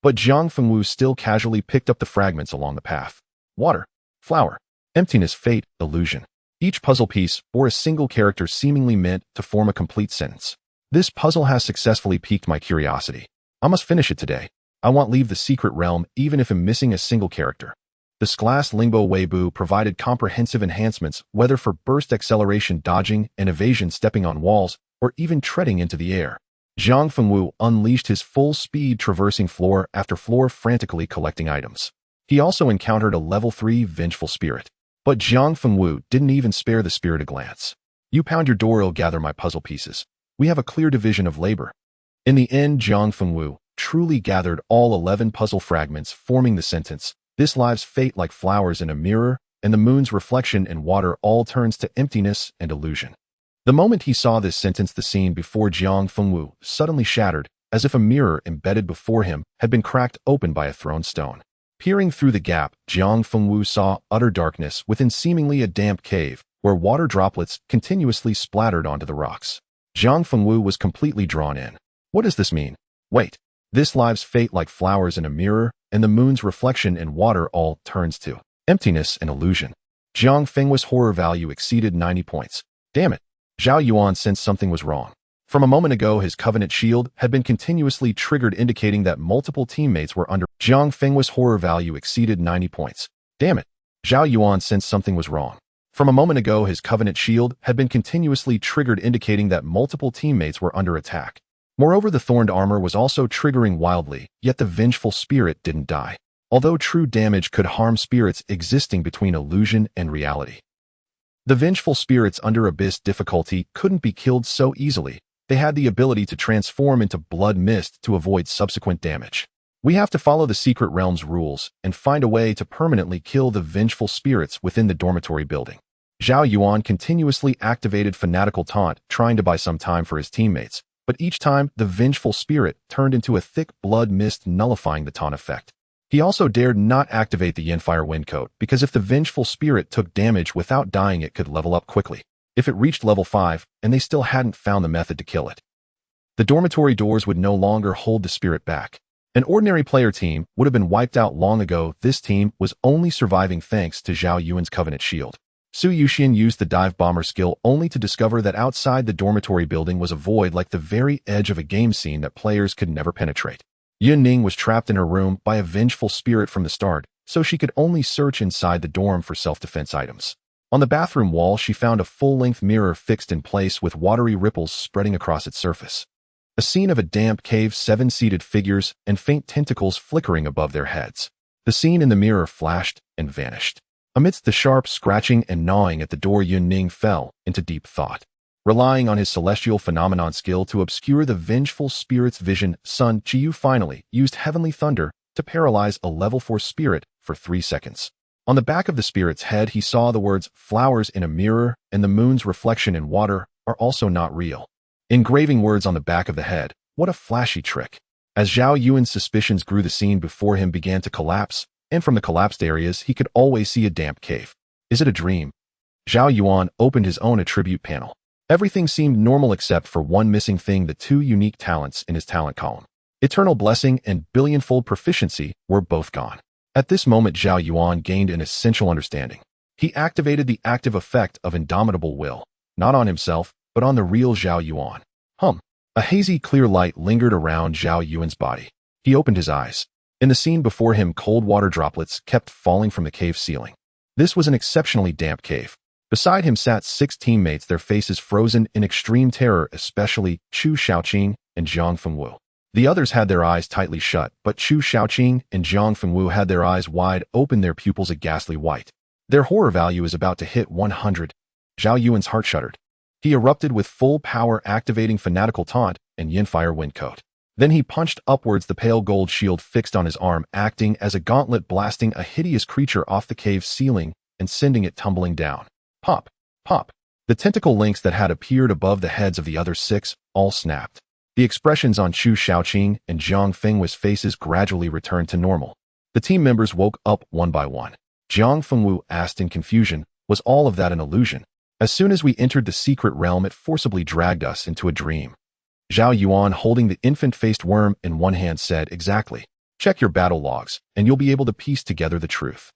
But Jiang Fengwu still casually picked up the fragments along the path. Water, flower, emptiness, fate, illusion. Each puzzle piece bore a single character seemingly meant to form a complete sentence. This puzzle has successfully piqued my curiosity. I must finish it today. I won't leave the secret realm even if I'm missing a single character. The class Lingbo Weibu provided comprehensive enhancements, whether for burst acceleration, dodging, and evasion, stepping on walls, or even treading into the air. Jiang Fengwu unleashed his full speed, traversing floor after floor, frantically collecting items. He also encountered a level 3 vengeful spirit. But Jiang Fengwu didn't even spare the spirit a glance. You pound your door, I'll gather my puzzle pieces. We have a clear division of labor. In the end, Jiang Fengwu truly gathered all 11 puzzle fragments, forming the sentence, "This lives fate like flowers in a mirror, and the moon's reflection in water all turns to emptiness and illusion." The moment he saw this sentence, the scene before Jiang Fengwu suddenly shattered, as if a mirror embedded before him had been cracked open by a thrown stone. Peering through the gap, Jiang Fengwu saw utter darkness within seemingly a damp cave, where water droplets continuously splattered onto the rocks. Jiang Fengwu was completely drawn in. What does this mean? Wait, this lives fate like flowers in a mirror, and the moon's reflection in water all turns to emptiness and illusion. Jiang Fengwu's horror value exceeded 90 points. Damn it. Zhao Yuan sensed something was wrong. From a moment ago, his covenant shield had been continuously triggered, indicating that multiple teammates were under. Jiang Fengwu's horror value exceeded 90 points. Damn it. Zhao Yuan sensed something was wrong. From a moment ago, his Covenant shield had been continuously triggered, indicating that multiple teammates were under attack. Moreover, the Thorn Armor was also triggering wildly, yet the vengeful spirit didn't die, although true damage could harm spirits existing between illusion and reality. The vengeful spirits under Abyss difficulty couldn't be killed so easily. They had the ability to transform into blood mist to avoid subsequent damage. We have to follow the Secret Realm's rules and find a way to permanently kill the vengeful spirits within the dormitory building. Zhao Yuan continuously activated Fanatical Taunt, trying to buy some time for his teammates, but each time the vengeful spirit turned into a thick blood mist, nullifying the taunt effect. He also dared not activate the Yinfire Windcoat, because if the vengeful spirit took damage without dying, it could level up quickly, if it reached level 5 and they still hadn't found the method to kill it. The dormitory doors would no longer hold the spirit back. An ordinary player team would have been wiped out long ago. This team was only surviving thanks to Zhao Yuan's Covenant shield. Su Yuxian used the dive bomber skill only to discover that outside the dormitory building was a void like the very edge of a game scene that players could never penetrate. Yun Ning was trapped in her room by a vengeful spirit from the start, so she could only search inside the dorm for self-defense items. On the bathroom wall, she found a full-length mirror fixed in place with watery ripples spreading across its surface. A scene of a damp cave, 7 seated figures, and faint tentacles flickering above their heads. The scene in the mirror flashed and vanished. Amidst the sharp scratching and gnawing at the door, Yun Ning fell into deep thought. Relying on his celestial phenomenon skill to obscure the vengeful spirit's vision, Sun Qiyu finally used Heavenly Thunder to paralyze a level 4 spirit for 3 seconds. On the back of the spirit's head, he saw the words "flowers in a mirror" and "the moon's reflection in water are also not real." Engraving words on the back of the head. What a flashy trick. As Zhao Yuan's suspicions grew, the scene before him began to collapse, and from the collapsed areas he could always see a damp cave. Is it a dream? Zhao Yuan opened his own attribute panel. Everything seemed normal except for one missing thing: the 2 unique talents in his talent column. Eternal Blessing and Billionfold Proficiency were both gone. At this moment, Zhao Yuan gained an essential understanding. He activated the active effect of Indomitable Will, not on himself, but on the real Zhao Yuan. A hazy clear light lingered around Zhao Yuan's body. He opened his eyes. In the scene before him, cold water droplets kept falling from the cave ceiling. This was an exceptionally damp cave. Beside him sat 6 teammates, their faces frozen in extreme terror, especially Chu Shaoqing and Zhang Fengwu. The others had their eyes tightly shut, but Chu Shaoqing and Zhang Fengwu had their eyes wide open, their pupils a ghastly white. Their horror value is about to hit 100. Zhao Yuan's heart shuddered. He erupted with full power, activating Fanatical Taunt and Yinfire Windcoat. Then he punched upwards, the pale gold shield fixed on his arm, acting as a gauntlet, blasting a hideous creature off the cave ceiling and sending it tumbling down. Pop! Pop! The tentacle links that had appeared above the heads of the other 6 all snapped. The expressions on Chu Shaoqing and Zhang Fengwu's faces gradually returned to normal. The team members woke up one by one. Zhang Fengwu asked in confusion, "Was all of that an illusion? As soon as we entered the secret realm, it forcibly dragged us into a dream." Zhao Yuan, holding the infant-faced worm in one hand, said, "Exactly. Check your battle logs, and you'll be able to piece together the truth."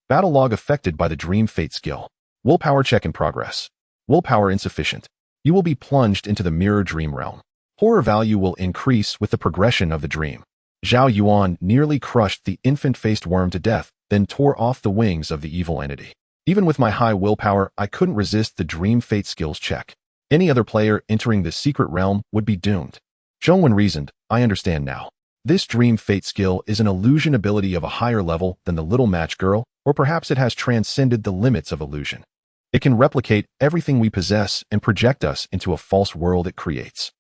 Battle log affected by the Dream Fate skill. Willpower check in progress. Willpower insufficient. You will be plunged into the mirror dream realm. Horror value will increase with the progression of the dream. Zhao Yuan nearly crushed the infant-faced worm to death, then tore off the wings of the evil entity. Even with my high willpower, I couldn't resist the Dream Fate skills check. Any other player entering the secret realm would be doomed. Zhongwen reasoned, "I understand now. This Dream Fate skill is an illusion ability of a higher level than the Little Match Girl, or perhaps it has transcended the limits of illusion. It can replicate everything we possess and project us into a false world it creates.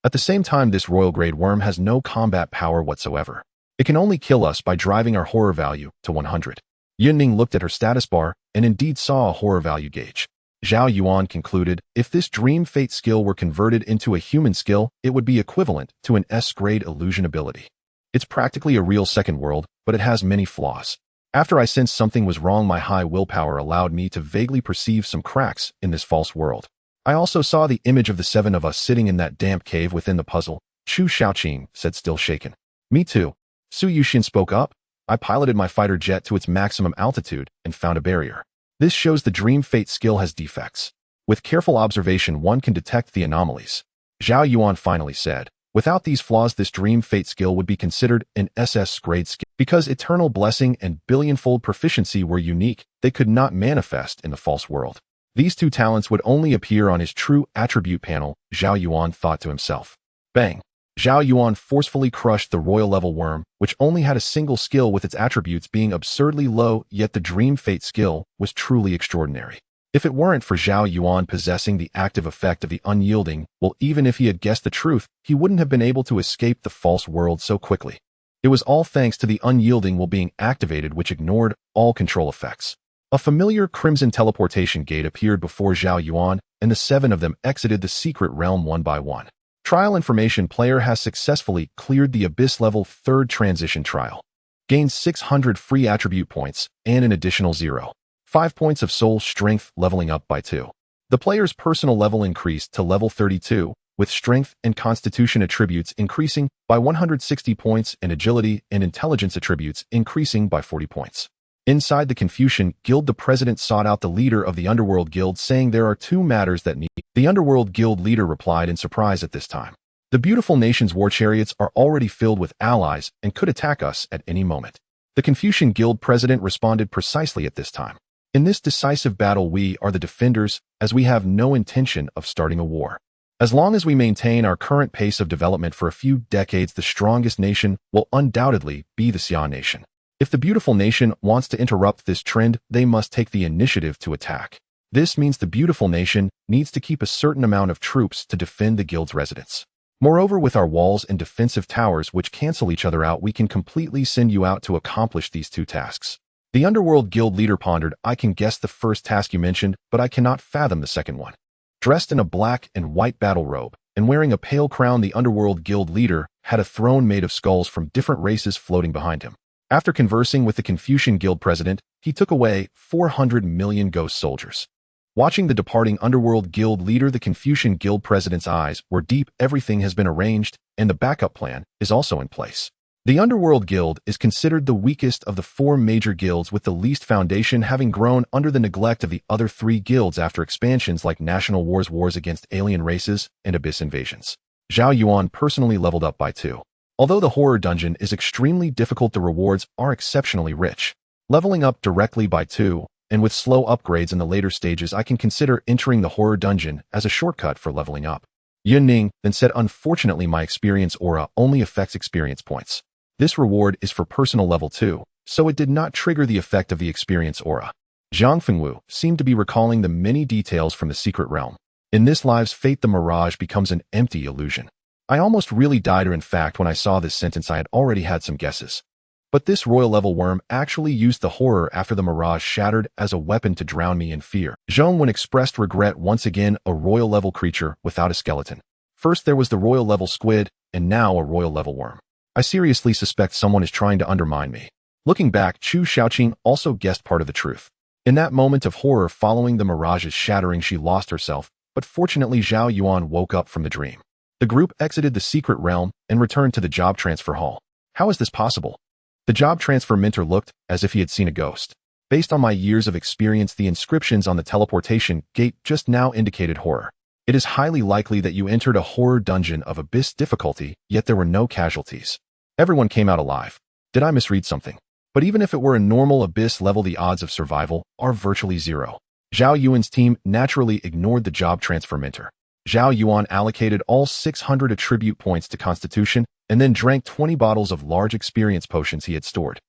At the same time, this royal grade worm has no combat power whatsoever. It can only kill us by driving our horror value to 100. Yunning looked at her status bar and indeed saw a horror value gauge. Zhao Yuan concluded, if this Dream Fate skill were converted into a human skill, it would be equivalent to an S-grade illusion ability. It's practically a real second world, but it has many flaws. After I sensed something was wrong, my high willpower allowed me to vaguely perceive some cracks in this false world. I also saw the image of the 7 of us sitting in that damp cave within the puzzle. Chu Shaoqing said, still shaken. Me too. Su Yuxian spoke up. I piloted my fighter jet to its maximum altitude and found a barrier. This shows the Dream Fate skill has defects. With careful observation, one can detect the anomalies. Zhao Yuan finally said, Without these flaws, this Dream Fate skill would be considered an SS grade skill. Because Eternal Blessing and Billionfold Proficiency were unique, they could not manifest in the false world. These two talents would only appear on his true attribute panel, Zhao Yuan thought to himself. Bang! Zhao Yuan forcefully crushed the royal level worm, which only had a single skill with its attributes being absurdly low, yet the Dream Fate skill was truly extraordinary. If it weren't for Zhao Yuan possessing the active effect of the unyielding, well, even if he had guessed the truth, he wouldn't have been able to escape the false world so quickly. It was all thanks to the unyielding will being activated, which ignored all control effects. A familiar crimson teleportation gate appeared before Zhao Yuan, and the 7 of them exited the secret realm one by one. Trial information: player has successfully cleared the Abyss level 3rd transition trial. Gains 600 free attribute points, and an additional 0.5 points of soul strength, leveling up by 2. The player's personal level increased to level 32, with strength and constitution attributes increasing by 160 points and agility and intelligence attributes increasing by 40 points. Inside the Confucian Guild, the president sought out the leader of the Underworld Guild, saying there are 2 matters that need. The Underworld Guild leader replied in surprise at this time. The beautiful nation's war chariots are already filled with allies and could attack us at any moment. The Confucian Guild president responded precisely at this time. In this decisive battle, we are the defenders, as we have no intention of starting a war. As long as we maintain our current pace of development for a few decades, the strongest nation will undoubtedly be the Xia nation. If the beautiful nation wants to interrupt this trend, they must take the initiative to attack. This means the beautiful nation needs to keep a certain amount of troops to defend the guild's residence. Moreover, with our walls and defensive towers which cancel each other out, we can completely send you out to accomplish these 2 tasks. The Underworld Guild leader pondered. I can guess the first task you mentioned, but I cannot fathom the second one. Dressed in a black and white battle robe, and wearing a pale crown, the Underworld Guild leader had a throne made of skulls from different races floating behind him. After conversing with the Confucian Guild president, he took away 400 million ghost soldiers. Watching the departing Underworld Guild leader, the Confucian Guild president's eyes were deep. Everything has been arranged, and the backup plan is also in place. The Underworld Guild is considered the weakest of the 4 major guilds, with the least foundation, having grown under the neglect of the other 3 guilds after expansions like national wars, wars against alien races, and abyss invasions. Zhao Yuan personally leveled up by 2. Although the horror dungeon is extremely difficult, the rewards are exceptionally rich. Leveling up directly by 2, and with slow upgrades in the later stages, I can consider entering the horror dungeon as a shortcut for leveling up. Yun Ning then said, unfortunately my experience aura only affects experience points. This reward is for personal level 2, so it did not trigger the effect of the experience aura. Zhang Fengwu seemed to be recalling the many details from the secret realm. In this live's fate, the mirage becomes an empty illusion. I almost really died, or in fact when I saw this sentence I had already had some guesses. But this royal level worm actually used the horror after the mirage shattered as a weapon to drown me in fear. Zhong Wen expressed regret. Once again, a royal level creature without a skeleton. First there was the royal level squid, and now a royal level worm. I seriously suspect someone is trying to undermine me. Looking back, Chu Xiaoqing also guessed part of the truth. In that moment of horror following the mirage's shattering, she lost herself, but fortunately Zhao Yuan woke up from the dream. The group exited the secret realm and returned to the job transfer hall. How is this possible? The job transfer mentor looked as if he had seen a ghost. Based on my years of experience, the inscriptions on the teleportation gate just now indicated horror. It is highly likely that you entered a horror dungeon of abyss difficulty, yet there were no casualties. Everyone came out alive. Did I misread something? But even if it were a normal abyss level, the odds of survival are virtually 0. Zhao Yuan's team naturally ignored the job transfer mentor. Zhao Yuan allocated all 600 attribute points to Constitution and then drank 20 bottles of large experience potions he had stored.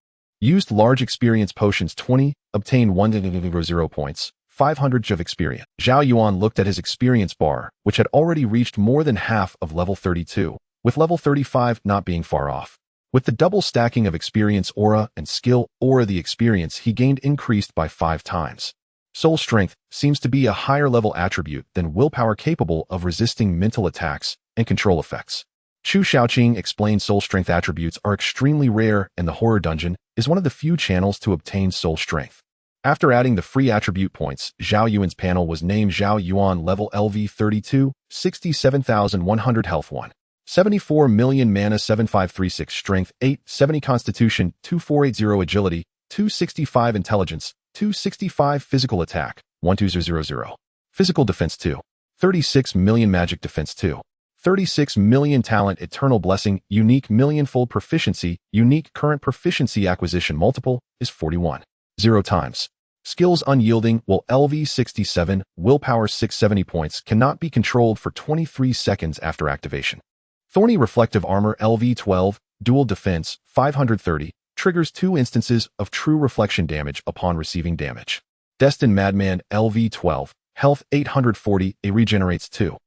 Used large experience potions 20, obtained 100 points, 500 of experience. Zhao Yuan looked at his experience bar, which had already reached more than half of level 32, with level 35 not being far off. With the double stacking of experience aura and skill aura, the experience he gained increased by 5 times. Soul strength seems to be a higher level attribute than willpower, capable of resisting mental attacks and control effects. Chu Xiaoqing explained soul strength attributes are extremely rare, and the horror dungeon is one of the few channels to obtain soul strength. After adding the free attribute points, Zhao Yuan's panel was named Zhao Yuan level LV 32, 67,100 health 1. 74 million mana, 7536 strength 8, 70 constitution, 2480 agility, 265 intelligence, 265 physical attack, 1200. Physical defense 2. 36 million magic defense 2. 36 million talent eternal blessing, unique millionfold proficiency, unique current proficiency acquisition multiple is 41. 0 times. Skills unyielding, will LV 67, willpower 670 points, cannot be controlled for 23 seconds after activation. Thorny reflective armor LV 12, dual defense 530, triggers 2 instances of true reflection damage upon receiving damage. Destined Madman LV 12, health 840, it regenerates 2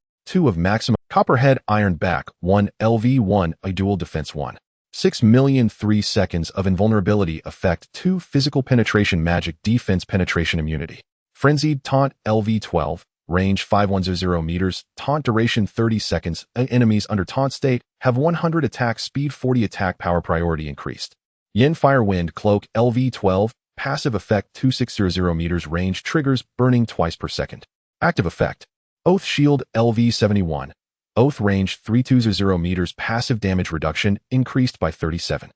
of maximum. Copperhead Iron Back 1 LV 1, a dual defense 1. 6 million 3 seconds of invulnerability effect 2 physical penetration magic defense penetration immunity. Frenzied Taunt LV 12, range 510 meters, taunt duration 30 seconds, enemies under taunt state have 100 attack speed 40 attack power priority increased. Yin Fire Wind Cloak LV 12, passive effect 2600 meters range triggers burning twice per second. Active effect. Oath Shield LV 71. Oath range 320 meters passive damage reduction increased by 37.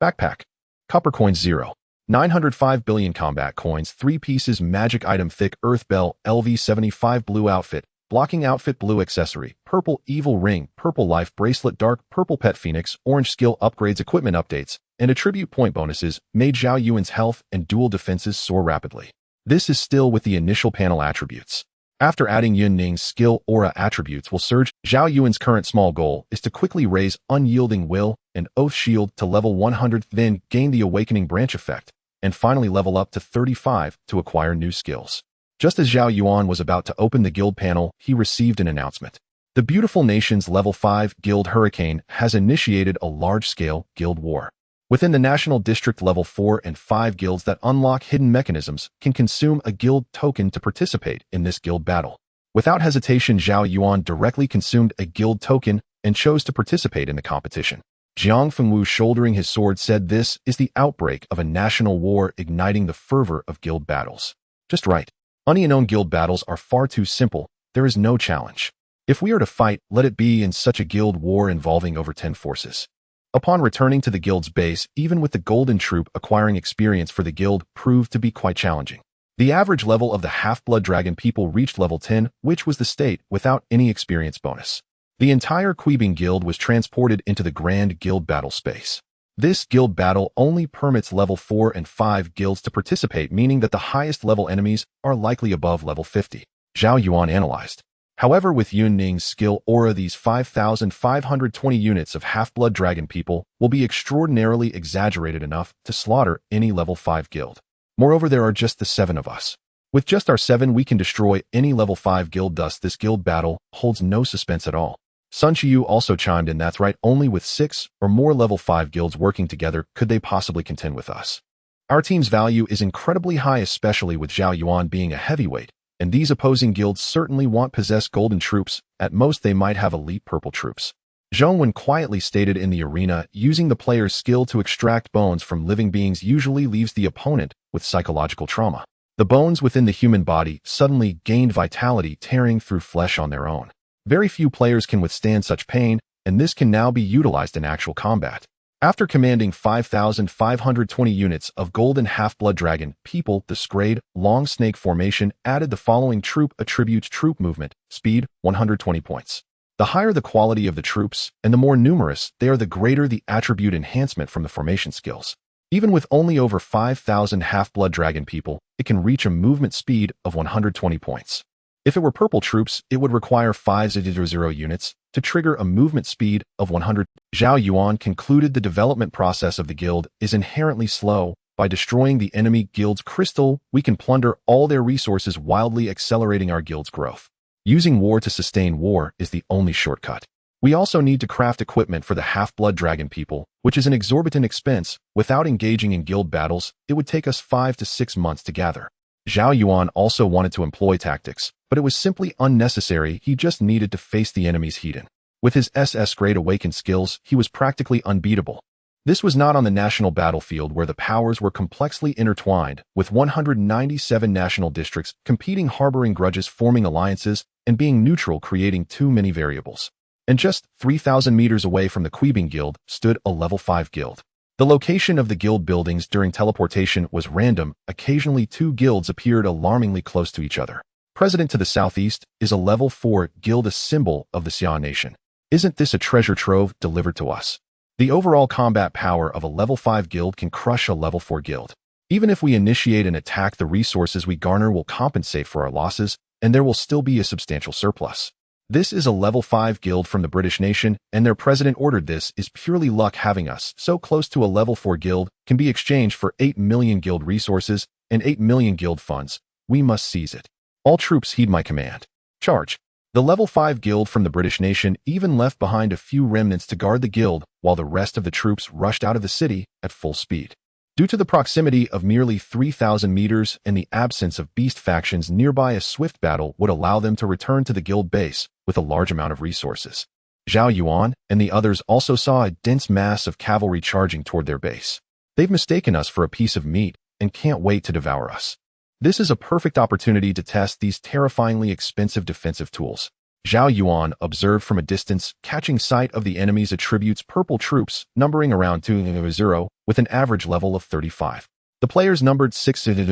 Backpack. Copper coins 0. 905 billion combat coins 3 pieces magic item thick earth bell LV 75 blue outfit, blocking outfit blue accessory, purple evil ring, purple life bracelet dark purple pet phoenix, orange skill upgrades equipment updates, and attribute point bonuses made Zhao Yuan's health and dual defenses soar rapidly. This is still with the initial panel attributes. After adding Yun Ning's skill aura attributes will surge. Zhao Yuan's current small goal is to quickly raise Unyielding Will and Oath Shield to level 100, then gain the Awakening Branch effect, and finally level up to 35 to acquire new skills. Just as Zhao Yuan was about to open the guild panel, he received an announcement. The Beautiful Nation's level 5 Guild Hurricane has initiated a large-scale guild war. Within the National District level 4 and 5 guilds that unlock hidden mechanisms can consume a guild token to participate in this guild battle. Without hesitation, Zhao Yuan directly consumed a guild token and chose to participate in the competition. Jiang Fengwu, shouldering his sword, said this is the outbreak of a national war igniting the fervor of guild battles. Just right. Unknown guild battles are far too simple. There is no challenge. If we are to fight, let it be in such a guild war involving over 10 forces. Upon returning to the guild's base, even with the Golden Troop, acquiring experience for the guild proved to be quite challenging. The average level of the Half-Blood Dragon people reached level 10, which was the state, without any experience bonus. The entire Queebing Guild was transported into the Grand Guild Battle space. This guild battle only permits level 4 and 5 guilds to participate, meaning that the highest level enemies are likely above level 50. Zhao Yuan analyzed. However, with Yun Ning's skill aura, these 5,520 units of Half-Blood Dragon people will be extraordinarily exaggerated enough to slaughter any level 5 guild. Moreover, there are just the 7 of us. With just our 7, we can destroy any level 5 guild, thus this guild battle holds no suspense at all. Sun Qiyu also chimed in, that's right, only with 6 or more level 5 guilds working together could they possibly contend with us. Our team's value is incredibly high, especially with Zhao Yuan being a heavyweight, and these opposing guilds certainly won't possess golden troops. At most, they might have elite purple troops. Zhong Wen quietly stated in the arena, using the player's skill to extract bones from living beings usually leaves the opponent with psychological trauma. The bones within the human body suddenly gained vitality, tearing through flesh on their own. Very few players can withstand such pain, and this can now be utilized in actual combat. After commanding 5,520 units of Golden Half-Blood Dragon people, the Scrade Long Snake Formation added the following troop attributes: troop movement, speed, 120 points. The higher the quality of the troops, and the more numerous they are, the greater the attribute enhancement from the formation skills. Even with only over 5,000 Half-Blood Dragon people, it can reach a movement speed of 120 points. If it were purple troops, it would require 500 units to trigger a movement speed of 100. Zhao Yuan concluded the development process of the guild is inherently slow. By destroying the enemy guild's crystal, we can plunder all their resources, wildly accelerating our guild's growth. Using war to sustain war is the only shortcut. We also need to craft equipment for the Half-Blood Dragon people, which is an exorbitant expense. Without engaging in guild battles, it would take us 5 to 6 months to gather. Zhao Yuan also wanted to employ tactics, but it was simply unnecessary. He just needed to face the enemy's Hedon. With his SS grade awakened skills, he was practically unbeatable. This was not on the national battlefield, where the powers were complexly intertwined, with 197 national districts competing, harboring grudges, forming alliances, and being neutral, creating too many variables. And just 3,000 meters away from the Queebing Guild stood a level 5 guild. The location of the guild buildings during teleportation was random. Occasionally 2 guilds appeared alarmingly close to each other. President to the southeast is a level 4 guild, a symbol of the Xia Nation. Isn't this a treasure trove delivered to us? The overall combat power of a level 5 guild can crush a level 4 guild. Even if we initiate an attack, the resources we garner will compensate for our losses, and there will still be a substantial surplus. This is a level 5 guild from the British nation, and their president ordered this. Is purely luck having us so close to a level 4 guild can be exchanged for 8 million guild resources and 8 million guild funds. We must seize it. All troops heed my command. Charge. The level 5 guild from the British nation even left behind a few remnants to guard the guild, while the rest of the troops rushed out of the city at full speed. Due to the proximity of merely 3,000 meters and the absence of beast factions nearby, a swift battle would allow them to return to the guild base with a large amount of resources. Zhao Yuan and the others also saw a dense mass of cavalry charging toward their base. They've mistaken us for a piece of meat and can't wait to devour us. This is a perfect opportunity to test these terrifyingly expensive defensive tools. Zhao Yuan observed from a distance, catching sight of the enemy's attributes, purple troops, numbering around 200, with an average level of 35. The players numbered 600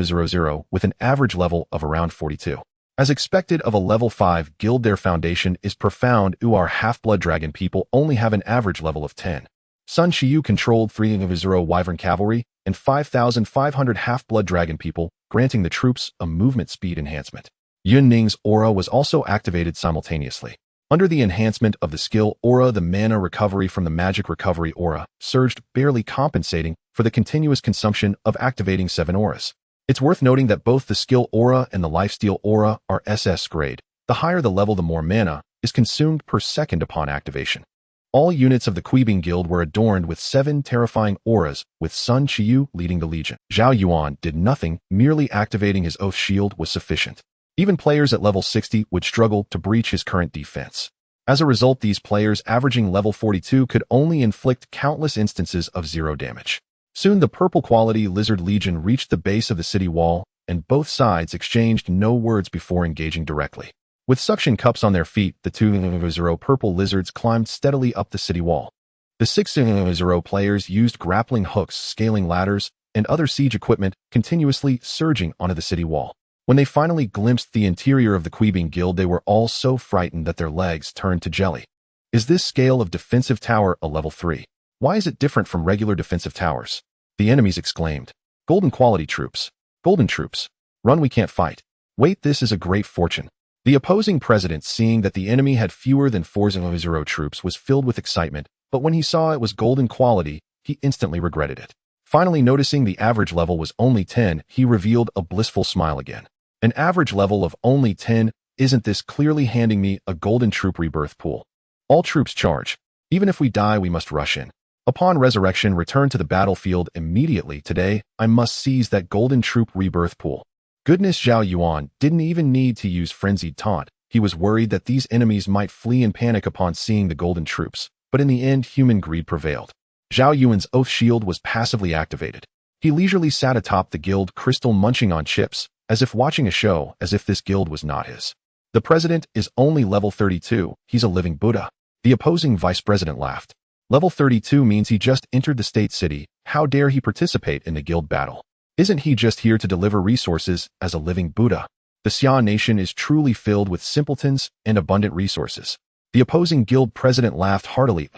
with an average level of around 42. As expected of a level 5 guild, their foundation is profound. Our half-blood dragon people only have an average level of 10. Sun Shiyu controlled 300 wyvern cavalry and 5,500 half-blood dragon people, granting the troops a movement speed enhancement. Yun Ning's aura was also activated simultaneously. Under the enhancement of the skill aura, the mana recovery from the magic recovery aura surged, barely compensating for the continuous consumption of activating 7 auras. It's worth noting that both the skill aura and the lifesteal aura are SS grade. The higher the level, the more mana is consumed per second upon activation. All units of the Quibing Guild were adorned with 7 terrifying auras, with Sun Shiyu leading the legion. Zhao Yuan did nothing, merely activating his oath shield was sufficient. Even players at level 60 would struggle to breach his current defense. As a result, these players averaging level 42 could only inflict countless instances of 0 damage. Soon the purple quality lizard legion reached the base of the city wall, and both sides exchanged no words before engaging directly. With suction cups on their feet, the 200 purple lizards climbed steadily up the city wall. The 600 players used grappling hooks, scaling ladders, and other siege equipment, continuously surging onto the city wall. When they finally glimpsed the interior of the Quibing Guild, they were all so frightened that their legs turned to jelly. Is this scale of defensive tower a level 3? Why is it different from regular defensive towers? The enemies exclaimed. Golden quality troops. Golden troops. Run, we can't fight. Wait, this is a great fortune. The opposing president, seeing that the enemy had fewer than 400 troops, was filled with excitement, but when he saw it was golden quality, he instantly regretted it. Finally noticing the average level was only 10, he revealed a blissful smile again. An average level of only 10, isn't this clearly handing me a golden troop rebirth pool? All troops charge. Even if we die, we must rush in. Upon resurrection, return to the battlefield immediately. Today, I must seize that golden troop rebirth pool. Goodness, Zhao Yuan didn't even need to use frenzied taunt. He was worried that these enemies might flee in panic upon seeing the golden troops, but in the end, human greed prevailed. Zhao Yuan's oath shield was passively activated. He leisurely sat atop the guild crystal, munching on chips, as if watching a show, as if this guild was not his. The president is only level 32, he's a living Buddha. The opposing vice president laughed. Level 32 means he just entered the state city. How dare he participate in the guild battle? Isn't he just here to deliver resources as a living Buddha? The Xia nation is truly filled with simpletons and abundant resources. The opposing guild president laughed heartily.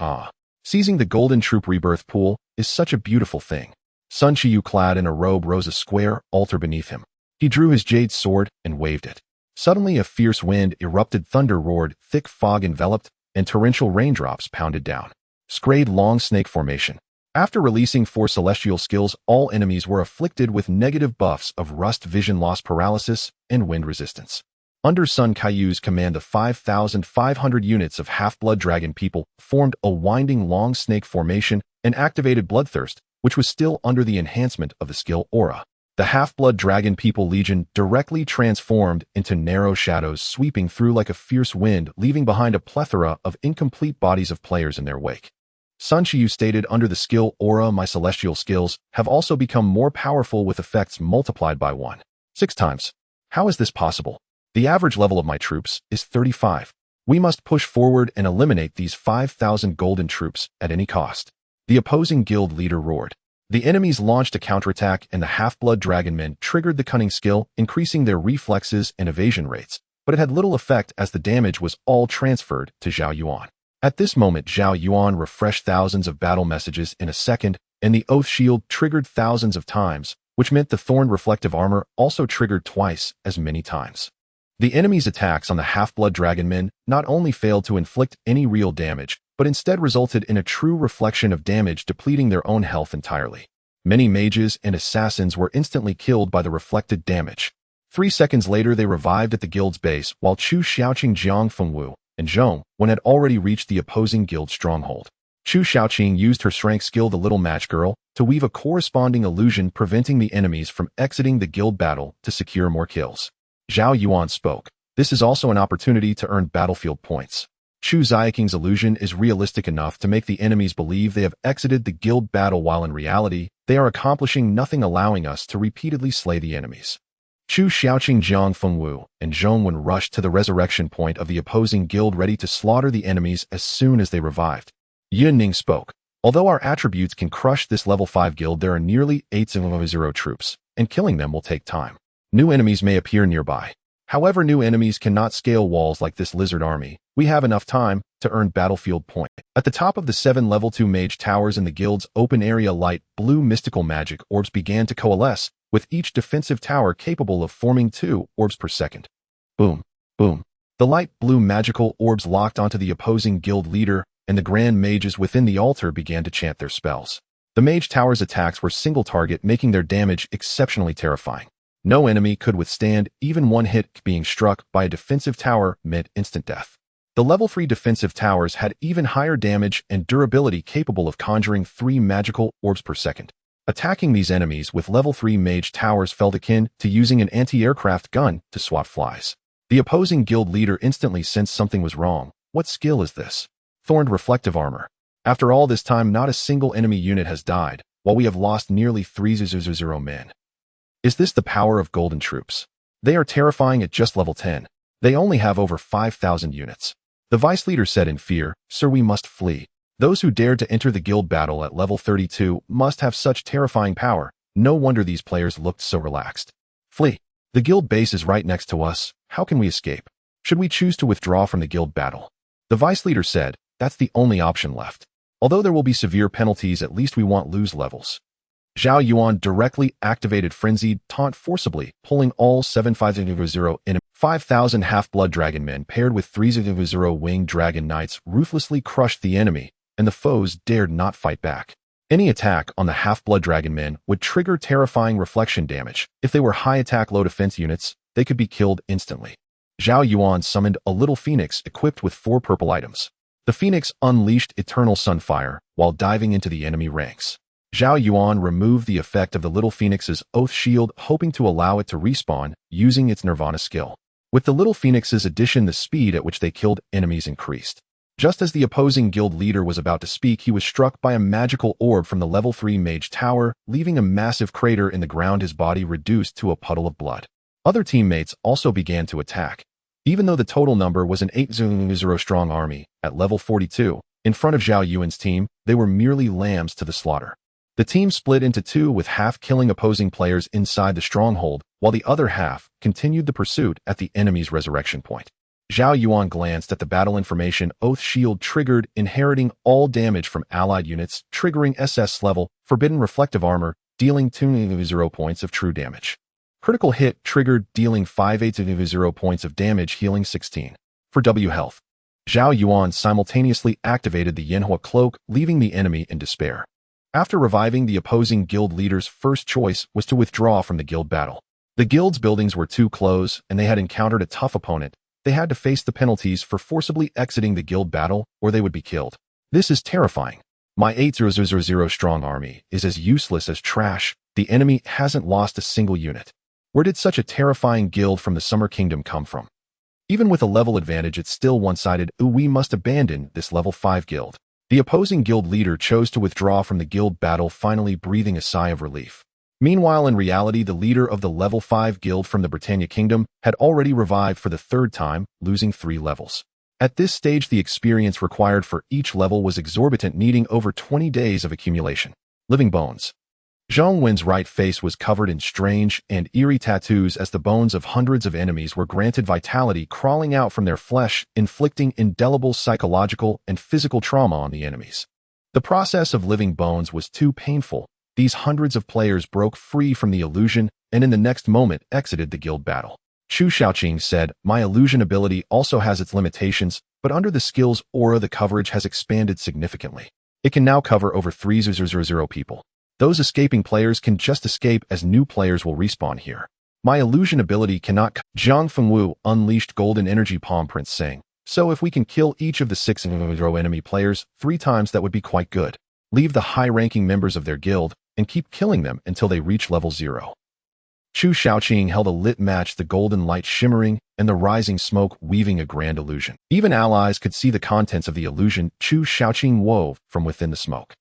Seizing the golden troop rebirth pool is such a beautiful thing. Sun Shiyu, clad in a robe, rose a square altar beneath him. He drew his jade sword and waved it. Suddenly a fierce wind erupted, thunder roared, thick fog enveloped, and torrential raindrops pounded down. Scrayed long snake formation. After releasing 4 celestial skills, all enemies were afflicted with negative buffs of rust, vision loss, paralysis, and wind resistance. Under Sun Kaiyu's command, the 5,500 units of half-blood dragon people formed a winding long snake formation and activated Bloodthirst, which was still under the enhancement of the skill aura. The half-blood dragon people legion directly transformed into narrow shadows, sweeping through like a fierce wind, leaving behind a plethora of incomplete bodies of players in their wake. Sun Shiyu stated, under the skill aura, my celestial skills have also become more powerful with effects multiplied by 1.6 times. How is this possible? The average level of my troops is 35. We must push forward and eliminate these 5,000 golden troops at any cost. The opposing guild leader roared. The enemies launched a counterattack, and the half-blood dragon men triggered the cunning skill, increasing their reflexes and evasion rates, but it had little effect as the damage was all transferred to Zhao Yuan. At this moment, Zhao Yuan refreshed thousands of battle messages in a second, and the Oath Shield triggered thousands of times, which meant the Thorn Reflective Armor also triggered twice as many times. The enemy's attacks on the Half-Blood Dragon Men not only failed to inflict any real damage, but instead resulted in a true reflection of damage, depleting their own health entirely. Many mages and assassins were instantly killed by the reflected damage. 3 seconds later, they revived at the guild's base, while Chu Xiaoqing, Jiang Fengwu, and Zhong Yuan had already reached the opposing guild stronghold. Chu Xiaoqing used her strength skill, the Little Match Girl, to weave a corresponding illusion, preventing the enemies from exiting the guild battle to secure more kills. Zhao Yuan spoke. This is also an opportunity to earn battlefield points. Chu Xiaoqing's illusion is realistic enough to make the enemies believe they have exited the guild battle, while in reality, they are accomplishing nothing, allowing us to repeatedly slay the enemies. Chu Xiaoqing, Jiang Fengwu, and Zhong Yuan rushed to the resurrection point of the opposing guild, ready to slaughter the enemies as soon as they revived. Yunning spoke. Although our attributes can crush this level 5 guild, there are nearly 800 troops, and killing them will take time. New enemies may appear nearby. However, new enemies cannot scale walls like this lizard army. We have enough time to earn battlefield point. At the top of the 7 level 2 mage towers in the guild's open area, light blue mystical magic orbs began to coalesce, with each defensive tower capable of forming 2 orbs per second. Boom, boom. The light blue magical orbs locked onto the opposing guild leader, and the grand mages within the altar began to chant their spells. The mage tower's attacks were single target, making their damage exceptionally terrifying. No enemy could withstand even one hit being struck by a defensive tower mid-instant death. The level 3 defensive towers had even higher damage and durability, capable of conjuring 3 magical orbs per second. Attacking these enemies with level 3 mage towers felt akin to using an anti-aircraft gun to swat flies. The opposing guild leader instantly sensed something was wrong. What skill is this? Thorn Reflective Armor. After all this time, not a single enemy unit has died, while we have lost nearly 300 men. Is this the power of golden troops? They are terrifying at just level 10. They only have over 5,000 units. The vice leader said in fear, "Sir, we must flee. Those who dared to enter the guild battle at level 32 must have such terrifying power. No wonder these players looked so relaxed. Flee. The guild base is right next to us. How can we escape? Should we choose to withdraw from the guild battle?" The vice leader said, "That's the only option left. Although there will be severe penalties, at least we won't lose levels." Zhao Yuan directly activated Frenzied Taunt, forcibly pulling all 7,500 in 5,000 half-blood dragon men paired with 3,000 winged dragon knights ruthlessly crushed the enemy, and the foes dared not fight back. Any attack on the half-blood dragon men would trigger terrifying reflection damage. If they were high attack, low defense units, they could be killed instantly. Zhao Yuan summoned a little phoenix equipped with 4 purple items. The phoenix unleashed eternal sunfire while diving into the enemy ranks. Zhao Yuan removed the effect of the little phoenix's oath shield, hoping to allow it to respawn using its nirvana skill. With the little phoenix's addition, the speed at which they killed enemies increased. Just as the opposing guild leader was about to speak, he was struck by a magical orb from the level 3 mage tower, leaving a massive crater in the ground, his body reduced to a puddle of blood. Other teammates also began to attack. Even though the total number was an 800 strong army, at level 42, in front of Zhao Yuan's team, they were merely lambs to the slaughter. The team split into 2, with half killing opposing players inside the stronghold, while the other half continued the pursuit at the enemy's resurrection point. Zhao Yuan glanced at the battle information. Oath Shield triggered, inheriting all damage from allied units, triggering SS level, Forbidden Reflective Armor, dealing 200 points of true damage. Critical hit triggered, dealing 580 points of damage, healing 16. For W health, Zhao Yuan simultaneously activated the Yanhua cloak, leaving the enemy in despair. After reviving, the opposing guild leader's first choice was to withdraw from the guild battle. The guild's buildings were too close, and they had encountered a tough opponent. They had to face the penalties for forcibly exiting the guild battle, or they would be killed. This is terrifying. My 8,000 strong army is as useless as trash. The enemy hasn't lost a single unit. Where did such a terrifying guild from the Summer Kingdom come from? Even with a level advantage, it's still one-sided. We must abandon this level 5 guild. The opposing guild leader chose to withdraw from the guild battle, finally breathing a sigh of relief. Meanwhile, in reality, the leader of the level 5 guild from the Britannia Kingdom had already revived for the 3rd time, losing 3 levels. At this stage, the experience required for each level was exorbitant, needing over 20 days of accumulation. Living Bones. Zhao Yuan's right face was covered in strange and eerie tattoos as the bones of hundreds of enemies were granted vitality crawling out from their flesh, inflicting indelible psychological and physical trauma on the enemies. The process of living bones was too painful. These hundreds of players broke free from the illusion and in the next moment exited the guild battle. Chu Xiaoqing said, "My illusion ability also has its limitations, but under the skill's aura the coverage has expanded significantly. It can now cover over 3,000 people. Those escaping players can just escape as new players will respawn here. My illusion ability cannot." Zhang Fengwu unleashed golden energy palm prints saying, "So if we can kill each of the 6 enemy players 3 times that would be quite good. Leave the high-ranking members of their guild and keep killing them until they reach level 0. Chu Xiaoqing held a lit match, the golden light shimmering and the rising smoke weaving a grand illusion. Even allies could see the contents of the illusion Chu Xiaoqing wove from within the smoke.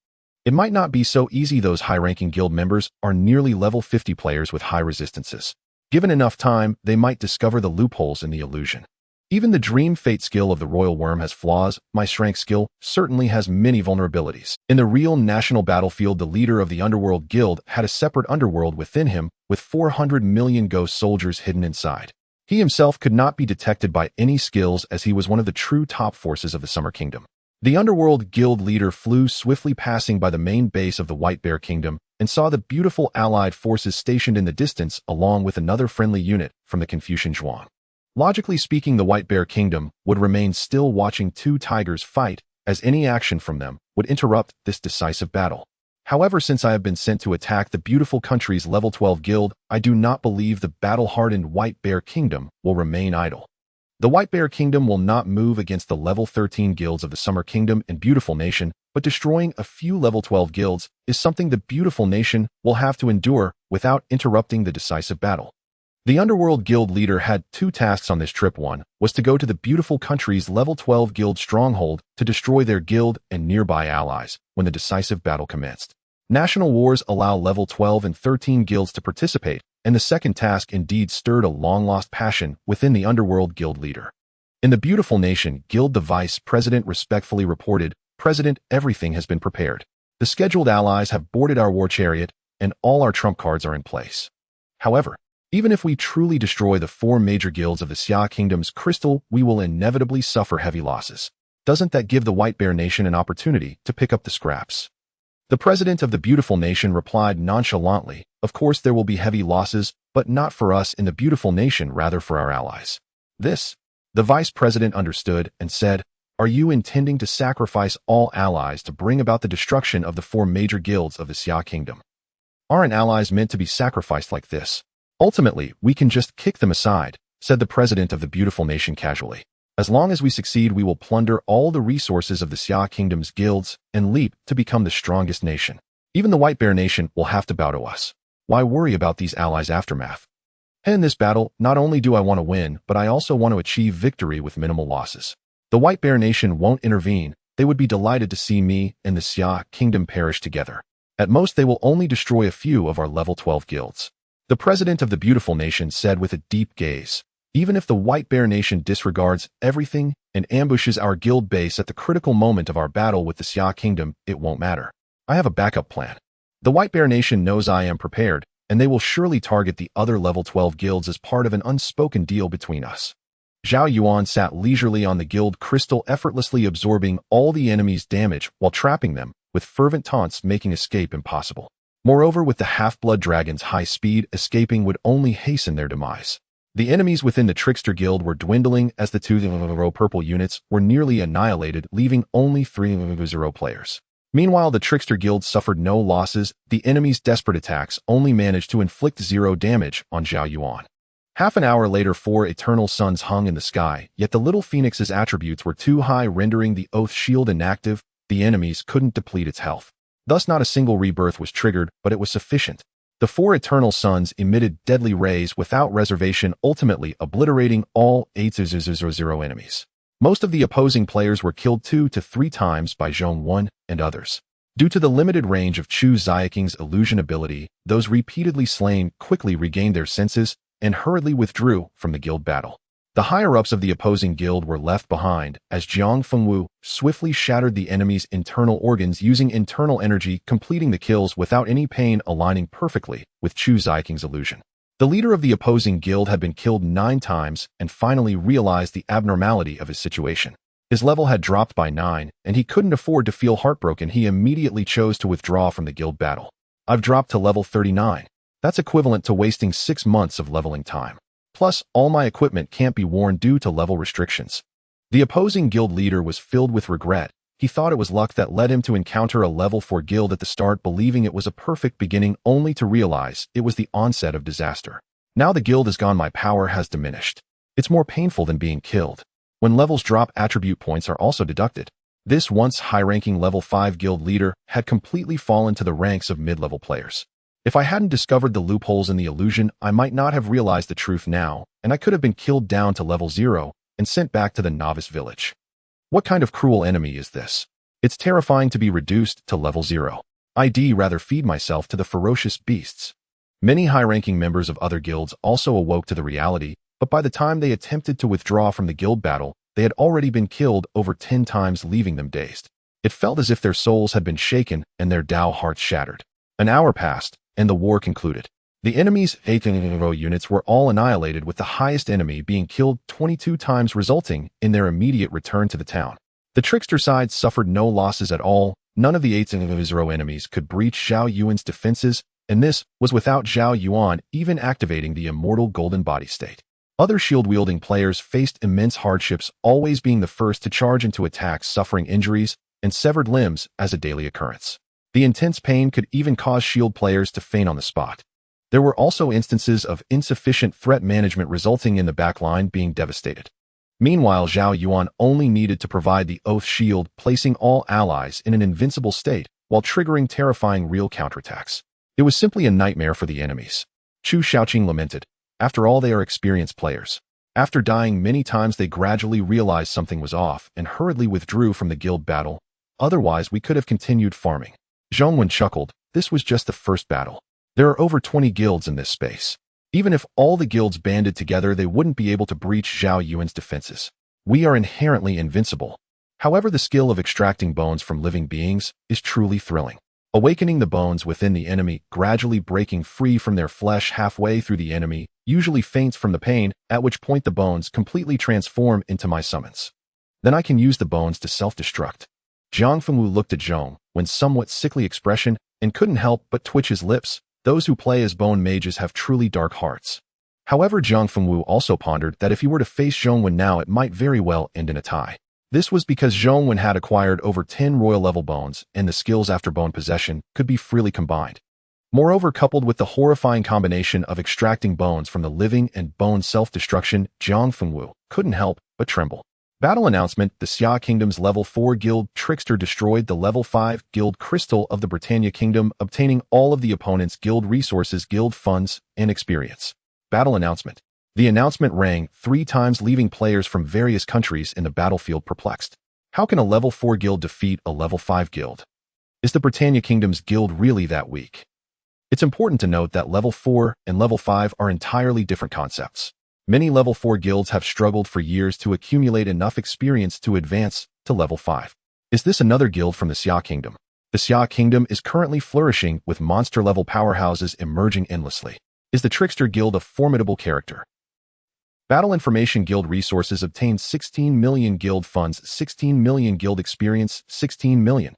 It might not be so easy. Those high-ranking guild members are nearly level 50 players with high resistances. Given enough time, they might discover the loopholes in the illusion. Even the Dream Fate skill of the Royal Worm has flaws. My Strength skill certainly has many vulnerabilities. In the real national battlefield, the leader of the Underworld Guild had a separate underworld within him with 400 million ghost soldiers hidden inside. He himself could not be detected by any skills as he was one of the true top forces of the Summer Kingdom. The Underworld Guild leader flew swiftly passing by the main base of the White Bear Kingdom and saw the beautiful allied forces stationed in the distance along with another friendly unit from the Confucian Zhuang. Logically speaking, the White Bear Kingdom would remain still watching 2 tigers fight, as any action from them would interrupt this decisive battle. However, since I have been sent to attack the beautiful country's level 12 guild, I do not believe the battle-hardened White Bear Kingdom will remain idle. The White Bear Kingdom will not move against the level 13 guilds of the Summer Kingdom and Beautiful Nation, but destroying a few level 12 guilds is something the Beautiful Nation will have to endure without interrupting the decisive battle. The Underworld Guild leader had 2 tasks on this trip. One was to go to the beautiful country's level 12 guild stronghold to destroy their guild and nearby allies when the decisive battle commenced. National wars allow level 12 and 13 guilds to participate, and the second task indeed stirred a long-lost passion within the Underworld Guild leader. In the Beautiful Nation Guild, the vice president respectfully reported, "President, everything has been prepared. The scheduled allies have boarded our war chariot, and all our trump cards are in place. However, even if we truly destroy the 4 major guilds of the Xia Kingdom's crystal, we will inevitably suffer heavy losses. Doesn't that give the White Bear Nation an opportunity to pick up the scraps?" The president of the Beautiful Nation replied nonchalantly, "Of course there will be heavy losses, but not for us in the Beautiful Nation, rather for our allies." This, the vice president understood and said, "Are you intending to sacrifice all allies to bring about the destruction of the 4 major guilds of the Xia Kingdom? Aren't allies meant to be sacrificed like this? Ultimately, we can just kick them aside," said the president of the Beautiful Nation casually. "As long as we succeed, we will plunder all the resources of the Xia Kingdom's guilds and leap to become the strongest nation. Even the White Bear Nation will have to bow to us. Why worry about these allies' aftermath? In this battle, not only do I want to win, but I also want to achieve victory with minimal losses. The White Bear Nation won't intervene. They would be delighted to see me and the Xia Kingdom perish together. At most, they will only destroy a few of our level 12 guilds." The president of the Beautiful Nation said with a deep gaze, "Even if the White Bear Nation disregards everything and ambushes our guild base at the critical moment of our battle with the Xia Kingdom, it won't matter. I have a backup plan. The White Bear Nation knows I am prepared, and they will surely target the other level 12 guilds as part of an unspoken deal between us." Zhao Yuan sat leisurely on the guild crystal, effortlessly absorbing all the enemy's damage while trapping them, with fervent taunts making escape impossible. Moreover, with the half-blood dragon's high speed, escaping would only hasten their demise. The enemies within the Trickster Guild were dwindling as the 2 purple units were nearly annihilated, leaving only 3 players. Meanwhile, the Trickster Guild suffered no losses. The enemy's desperate attacks only managed to inflict 0 damage on Zhao Yuan. Half an hour later, 4 eternal suns hung in the sky, yet the little phoenix's attributes were too high, rendering the Oath Shield inactive. The enemies couldn't deplete its health. Thus, not a single rebirth was triggered, but it was sufficient. The 4 eternal suns emitted deadly rays without reservation, ultimately obliterating all 8,000 enemies. Most of the opposing players were killed 2 to 3 times by Zhao Yuan and others. Due to the limited range of Chu Xiaoqing's illusion ability, those repeatedly slain quickly regained their senses and hurriedly withdrew from the guild battle. The higher-ups of the opposing guild were left behind as Zhang Fengwu swiftly shattered the enemy's internal organs using internal energy, completing the kills without any pain, aligning perfectly with Chu Ziking's illusion. The leader of the opposing guild had been killed 9 times and finally realized the abnormality of his situation. His level had dropped by 9, and he couldn't afford to feel heartbroken. He immediately chose to withdraw from the guild battle. I've dropped to level 39. That's equivalent to wasting 6 months of leveling time. Plus, all my equipment can't be worn due to level restrictions. The opposing guild leader was filled with regret. He thought it was luck that led him to encounter a level 4 guild at the start, believing it was a perfect beginning, only to realize it was the onset of disaster. Now the guild is gone, my power has diminished. It's more painful than being killed. When levels drop, attribute points are also deducted. This once high-ranking level 5 guild leader had completely fallen to the ranks of mid-level players. If I hadn't discovered the loopholes in the illusion, I might not have realized the truth now, and I could have been killed down to level 0 and sent back to the novice village. What kind of cruel enemy is this? It's terrifying to be reduced to level 0. I'd rather feed myself to the ferocious beasts. Many high-ranking members of other guilds also awoke to the reality, but by the time they attempted to withdraw from the guild battle, they had already been killed over 10 times, leaving them dazed. It felt as if their souls had been shaken and their Dao hearts shattered. An hour passed, and the war concluded. The enemy's 8 units were all annihilated, with the highest enemy being killed 22 times, resulting in their immediate return to the town. The trickster side suffered no losses at all. None of the 8 enemies could breach Zhao Yuan's defenses, and this was without Zhao Yuan even activating the immortal golden body state. Other shield-wielding players faced immense hardships, always being the first to charge into attacks, suffering injuries and severed limbs as a daily occurrence. The intense pain could even cause shield players to faint on the spot. There were also instances of insufficient threat management, resulting in the backline being devastated. Meanwhile, Zhao Yuan only needed to provide the Oath Shield, placing all allies in an invincible state while triggering terrifying real counterattacks. It was simply a nightmare for the enemies. Chu Shaoqing lamented. After all, they are experienced players. After dying many times, they gradually realized something was off and hurriedly withdrew from the guild battle. Otherwise, we could have continued farming. Zhong Wen chuckled. This was just the first battle. There are over 20 guilds in this space. Even if all the guilds banded together, they wouldn't be able to breach Zhao Yuan's defenses. We are inherently invincible. However, the skill of extracting bones from living beings is truly thrilling. Awakening the bones within the enemy, gradually breaking free from their flesh halfway through, the enemy usually faints from the pain, at which point the bones completely transform into my summons. Then I can use the bones to self-destruct. Zhang Fengwu looked at Zhong Wen's somewhat sickly expression and couldn't help but twitch his lips. Those who play as bone mages have truly dark hearts. However, Zhang Fengwu also pondered that if he were to face Zhong Wen now, it might very well end in a tie. This was because Zhong Wen had acquired over 10 royal-level bones, and the skills after bone possession could be freely combined. Moreover, coupled with the horrifying combination of extracting bones from the living and bone self-destruction, Zhang Fengwu couldn't help but tremble. Battle announcement: the Xia Kingdom's level 4 guild trickster destroyed the level 5 guild crystal of the Britannia Kingdom, obtaining all of the opponent's guild resources, guild funds, and experience. Battle announcement. The announcement rang 3 times, leaving players from various countries in the battlefield perplexed. How can a level 4 guild defeat a level 5 guild? Is the Britannia Kingdom's guild really that weak? It's important to note that level 4 and level 5 are entirely different concepts. Many level 4 guilds have struggled for years to accumulate enough experience to advance to level 5. Is this another guild from the Xia Kingdom? The Xia Kingdom is currently flourishing, with monster-level powerhouses emerging endlessly. Is the Trickster Guild a formidable character? Battle Information Guild resources obtained: 16 million guild funds, 16 million guild experience, 16 million.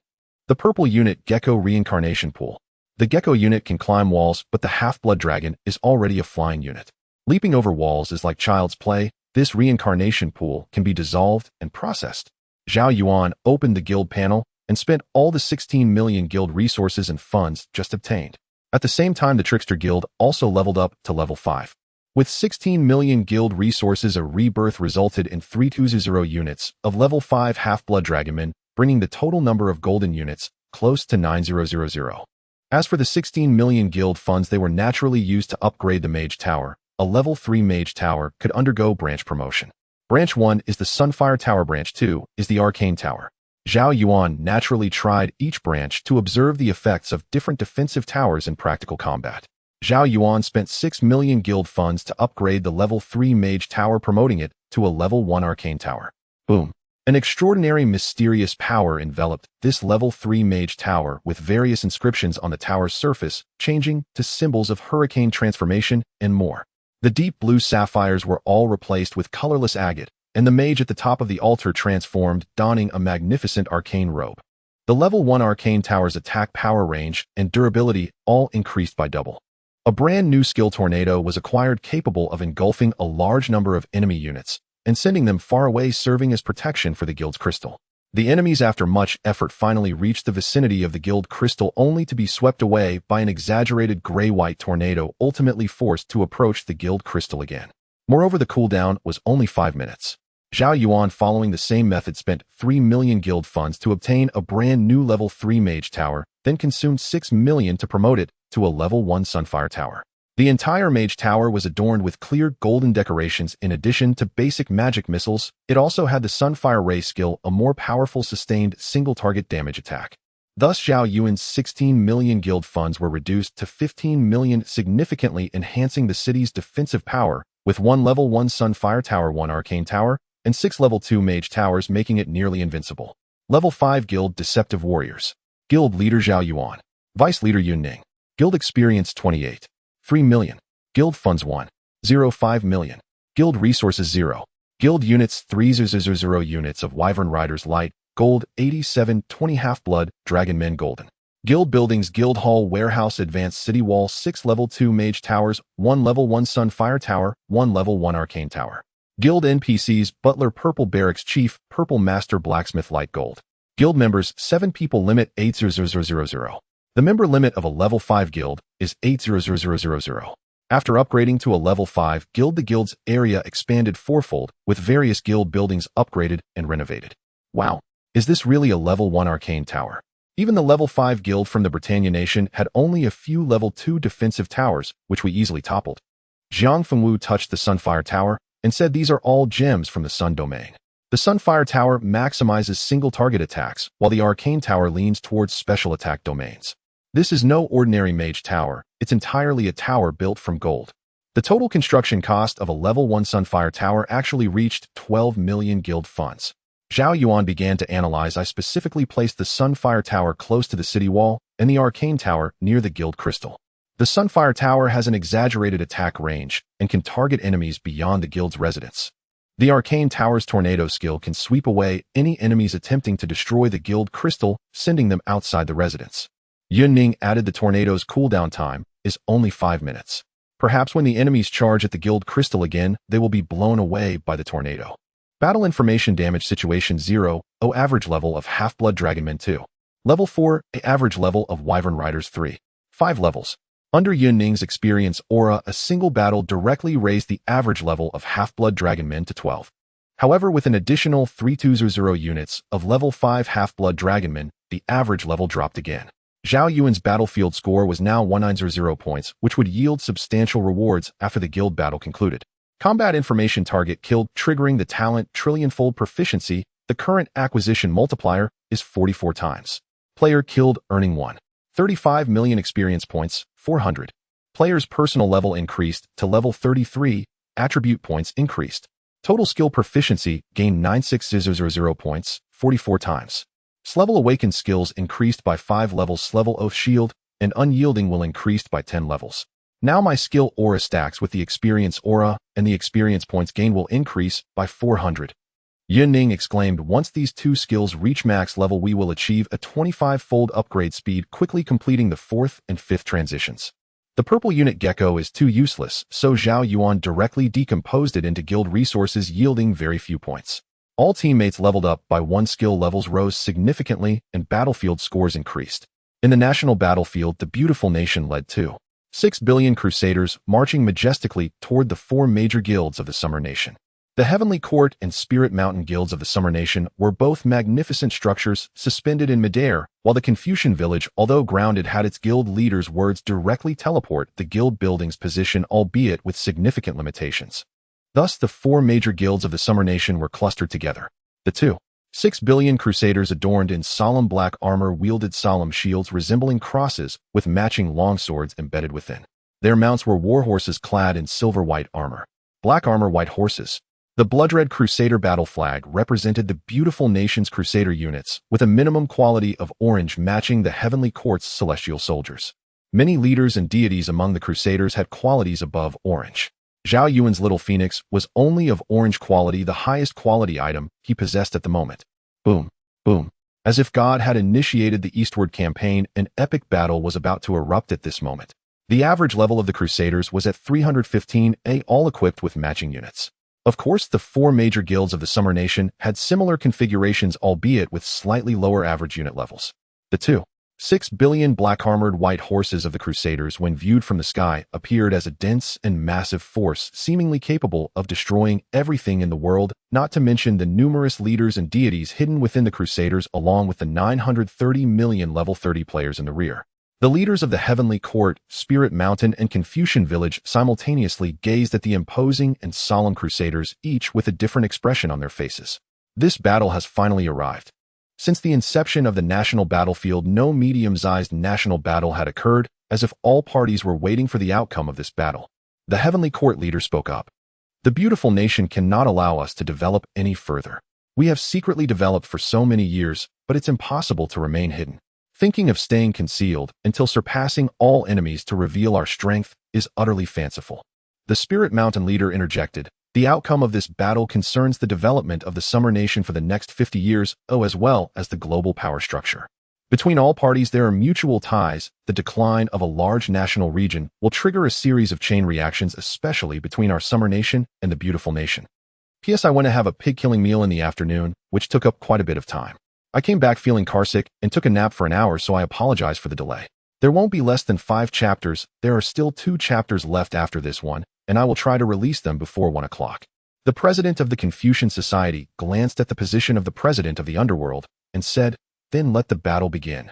The purple unit Gecko Reincarnation Pool. The Gecko unit can climb walls, but the Half-Blood Dragon is already a flying unit. Leaping over walls is like child's play. This reincarnation pool can be dissolved and processed. Zhao Yuan opened the guild panel and spent all the 16 million guild resources and funds just obtained. At the same time, the Trickster Guild also leveled up to level 5. With 16 million guild resources, a rebirth resulted in 320 units of level 5 Half-Blood Dragonmen, bringing the total number of golden units close to 9000. As for the 16 million guild funds, they were naturally used to upgrade the Mage Tower. A level 3 Mage Tower could undergo branch promotion. Branch 1 is the Sunfire Tower, Branch 2 is the Arcane Tower. Zhao Yuan naturally tried each branch to observe the effects of different defensive towers in practical combat. Zhao Yuan spent 6 million guild funds to upgrade the level 3 Mage Tower, promoting it to a level 1 arcane tower. Boom. An extraordinary mysterious power enveloped this level 3 mage tower with various inscriptions on the tower's surface, changing to symbols of hurricane transformation and more. The deep blue sapphires were all replaced with colorless agate, and the mage at the top of the altar transformed, donning a magnificent arcane robe. The level 1 arcane tower's attack power range and durability all increased by double. A brand new skill tornado was acquired capable of engulfing a large number of enemy units and sending them far away, serving as protection for the guild's crystal. The enemies, after much effort, finally reached the vicinity of the guild crystal, only to be swept away by an exaggerated gray-white tornado, ultimately forced to approach the guild crystal again. Moreover, the cooldown was only 5 minutes. Zhao Yuan, following the same method, spent 3 million guild funds to obtain a brand new level 3 mage tower, then consumed 6 million to promote it to a level 1 sunfire tower. The entire mage tower was adorned with clear golden decorations. In addition to basic magic missiles, it also had the Sunfire Ray skill, a more powerful sustained single-target damage attack. Thus, Zhao Yuan's 16 million guild funds were reduced to 15 million, significantly enhancing the city's defensive power, with 1 level 1 Sunfire Tower, 1 Arcane Tower, and 6 level 2 Mage Towers, making it nearly invincible. Level 5 Guild Deceptive Warriors. Guild Leader Zhao Yuan. Vice Leader Yun Ning. Guild Experience 28. 3 million. Guild Funds 1.05 million. Guild Resources 0. Guild Units 3,000 units of Wyvern Riders Light, Gold 87, 20 Half-Blood, Dragon Men Golden. Guild Buildings Guild Hall Warehouse Advanced City Wall 6 Level 2 Mage Towers, 1 Level 1 Sunfire Tower, 1 Level 1 Arcane Tower. Guild NPCs Butler Purple Barracks Chief, Purple Master Blacksmith Light Gold. Guild Members 7 People Limit 8,000. The member limit of a level 5 guild is 8,000. After upgrading to a level 5 guild, the guild's area expanded fourfold, with various guild buildings upgraded and renovated. Wow, is this really a level 1 arcane tower? Even the level 5 guild from the Britannia nation had only a few level 2 defensive towers, which we easily toppled. Jiang Fengwu touched the Sunfire Tower and said these are all gems from the Sun Domain. The Sunfire Tower maximizes single-target attacks, while the Arcane Tower leans towards special attack domains. This is no ordinary mage tower, it's entirely a tower built from gold. The total construction cost of a level 1 Sunfire Tower actually reached 12 million guild funds. Zhao Yuan began to analyze. I specifically placed the Sunfire Tower close to the city wall and the Arcane Tower near the guild crystal. The Sunfire Tower has an exaggerated attack range and can target enemies beyond the guild's residence. The Arcane Tower's tornado skill can sweep away any enemies attempting to destroy the guild crystal, sending them outside the residence. Yun Ning added the tornado's cooldown time is only 5 minutes. Perhaps when the enemies charge at the guild crystal again, they will be blown away by the tornado. Battle Information Damage Situation 0, average level of Half-Blood Dragonmen 2. Level 4, average level of Wyvern Riders 3. 5 levels. Under Yun Ning's experience aura, a single battle directly raised the average level of Half-Blood Dragonmen to 12. However, with an additional 3,200 units of level 5 Half-Blood Dragonmen, the average level dropped again. Zhao Yuan's battlefield score was now 190 points, which would yield substantial rewards after the guild battle concluded. Combat Information Target killed, triggering the talent Trillionfold Proficiency. The current acquisition multiplier is 44 times. Player killed, earning 1.35 million experience points, 400. Player's personal level increased to level 33, attribute points increased. Total skill proficiency gained 9600 points, 44 times. Level Awakens skills increased by 5 levels. Level Oath Shield and Unyielding will increased by 10 levels. Now my skill aura stacks with the experience aura, and the experience points gained will increase by 400. Yun Ning exclaimed, once these two skills reach max level, we will achieve a 25-fold upgrade speed, quickly completing the 4th and 5th transitions. The purple unit Gecko is too useless, so Zhao Yuan directly decomposed it into guild resources, yielding very few points. All teammates leveled up by 1 skill, levels rose significantly, and battlefield scores increased. In the national battlefield, the beautiful nation led 2.6 billion crusaders, marching majestically toward the 4 major guilds of the Summer Nation. The Heavenly Court and Spirit Mountain guilds of the Summer Nation were both magnificent structures suspended in midair, while the Confucian village, although grounded, had its guild leaders' words directly teleport the guild building's position, albeit with significant limitations. Thus, the 4 major guilds of the Summer Nation were clustered together. The 2.6 billion crusaders, adorned in solemn black armor, wielded solemn shields resembling crosses with matching longswords embedded within. Their mounts were war horses clad in silver white armor. Black armor, white horses. The blood-red Crusader battle flag represented the beautiful nation's Crusader units, with a minimum quality of orange matching the Heavenly Court's celestial soldiers. Many leaders and deities among the Crusaders had qualities above orange. Zhao Yuan's little phoenix was only of orange quality, the highest quality item he possessed at the moment. Boom, boom. As if God had initiated the eastward campaign, an epic battle was about to erupt at this moment. The average level of the Crusaders was at 315A, all equipped with matching units. Of course, the 4 major guilds of the Summer Nation had similar configurations, albeit with slightly lower average unit levels. The 2.6 billion black-armored white horses of the Crusaders, when viewed from the sky, appeared as a dense and massive force, seemingly capable of destroying everything in the world, not to mention the numerous leaders and deities hidden within the Crusaders, along with the 930 million level 30 players in the rear. The leaders of the Heavenly Court, Spirit Mountain, and Confucian Village simultaneously gazed at the imposing and solemn Crusaders, each with a different expression on their faces. This battle has finally arrived. Since the inception of the national battlefield, no medium-sized national battle had occurred, as if all parties were waiting for the outcome of this battle. The Heavenly Court leader spoke up. The beautiful nation cannot allow us to develop any further. We have secretly developed for so many years, but it's impossible to remain hidden. Thinking of staying concealed until surpassing all enemies to reveal our strength is utterly fanciful. The Spirit Mountain leader interjected. The outcome of this battle concerns the development of the Summer Nation for the next 50 years, as well as the global power structure. Between all parties there are mutual ties. The decline of a large national region will trigger a series of chain reactions, especially between our Summer Nation and the beautiful nation. P.S. I went to have a pig-killing meal in the afternoon, which took up quite a bit of time. I came back feeling carsick and took a nap for an hour, so I apologize for the delay. There won't be less than 5 chapters. There are still 2 chapters left after this one, and I will try to release them before 1 o'clock. The president of the Confucian Society glanced at the position of the president of the underworld and said, "Then let the battle begin."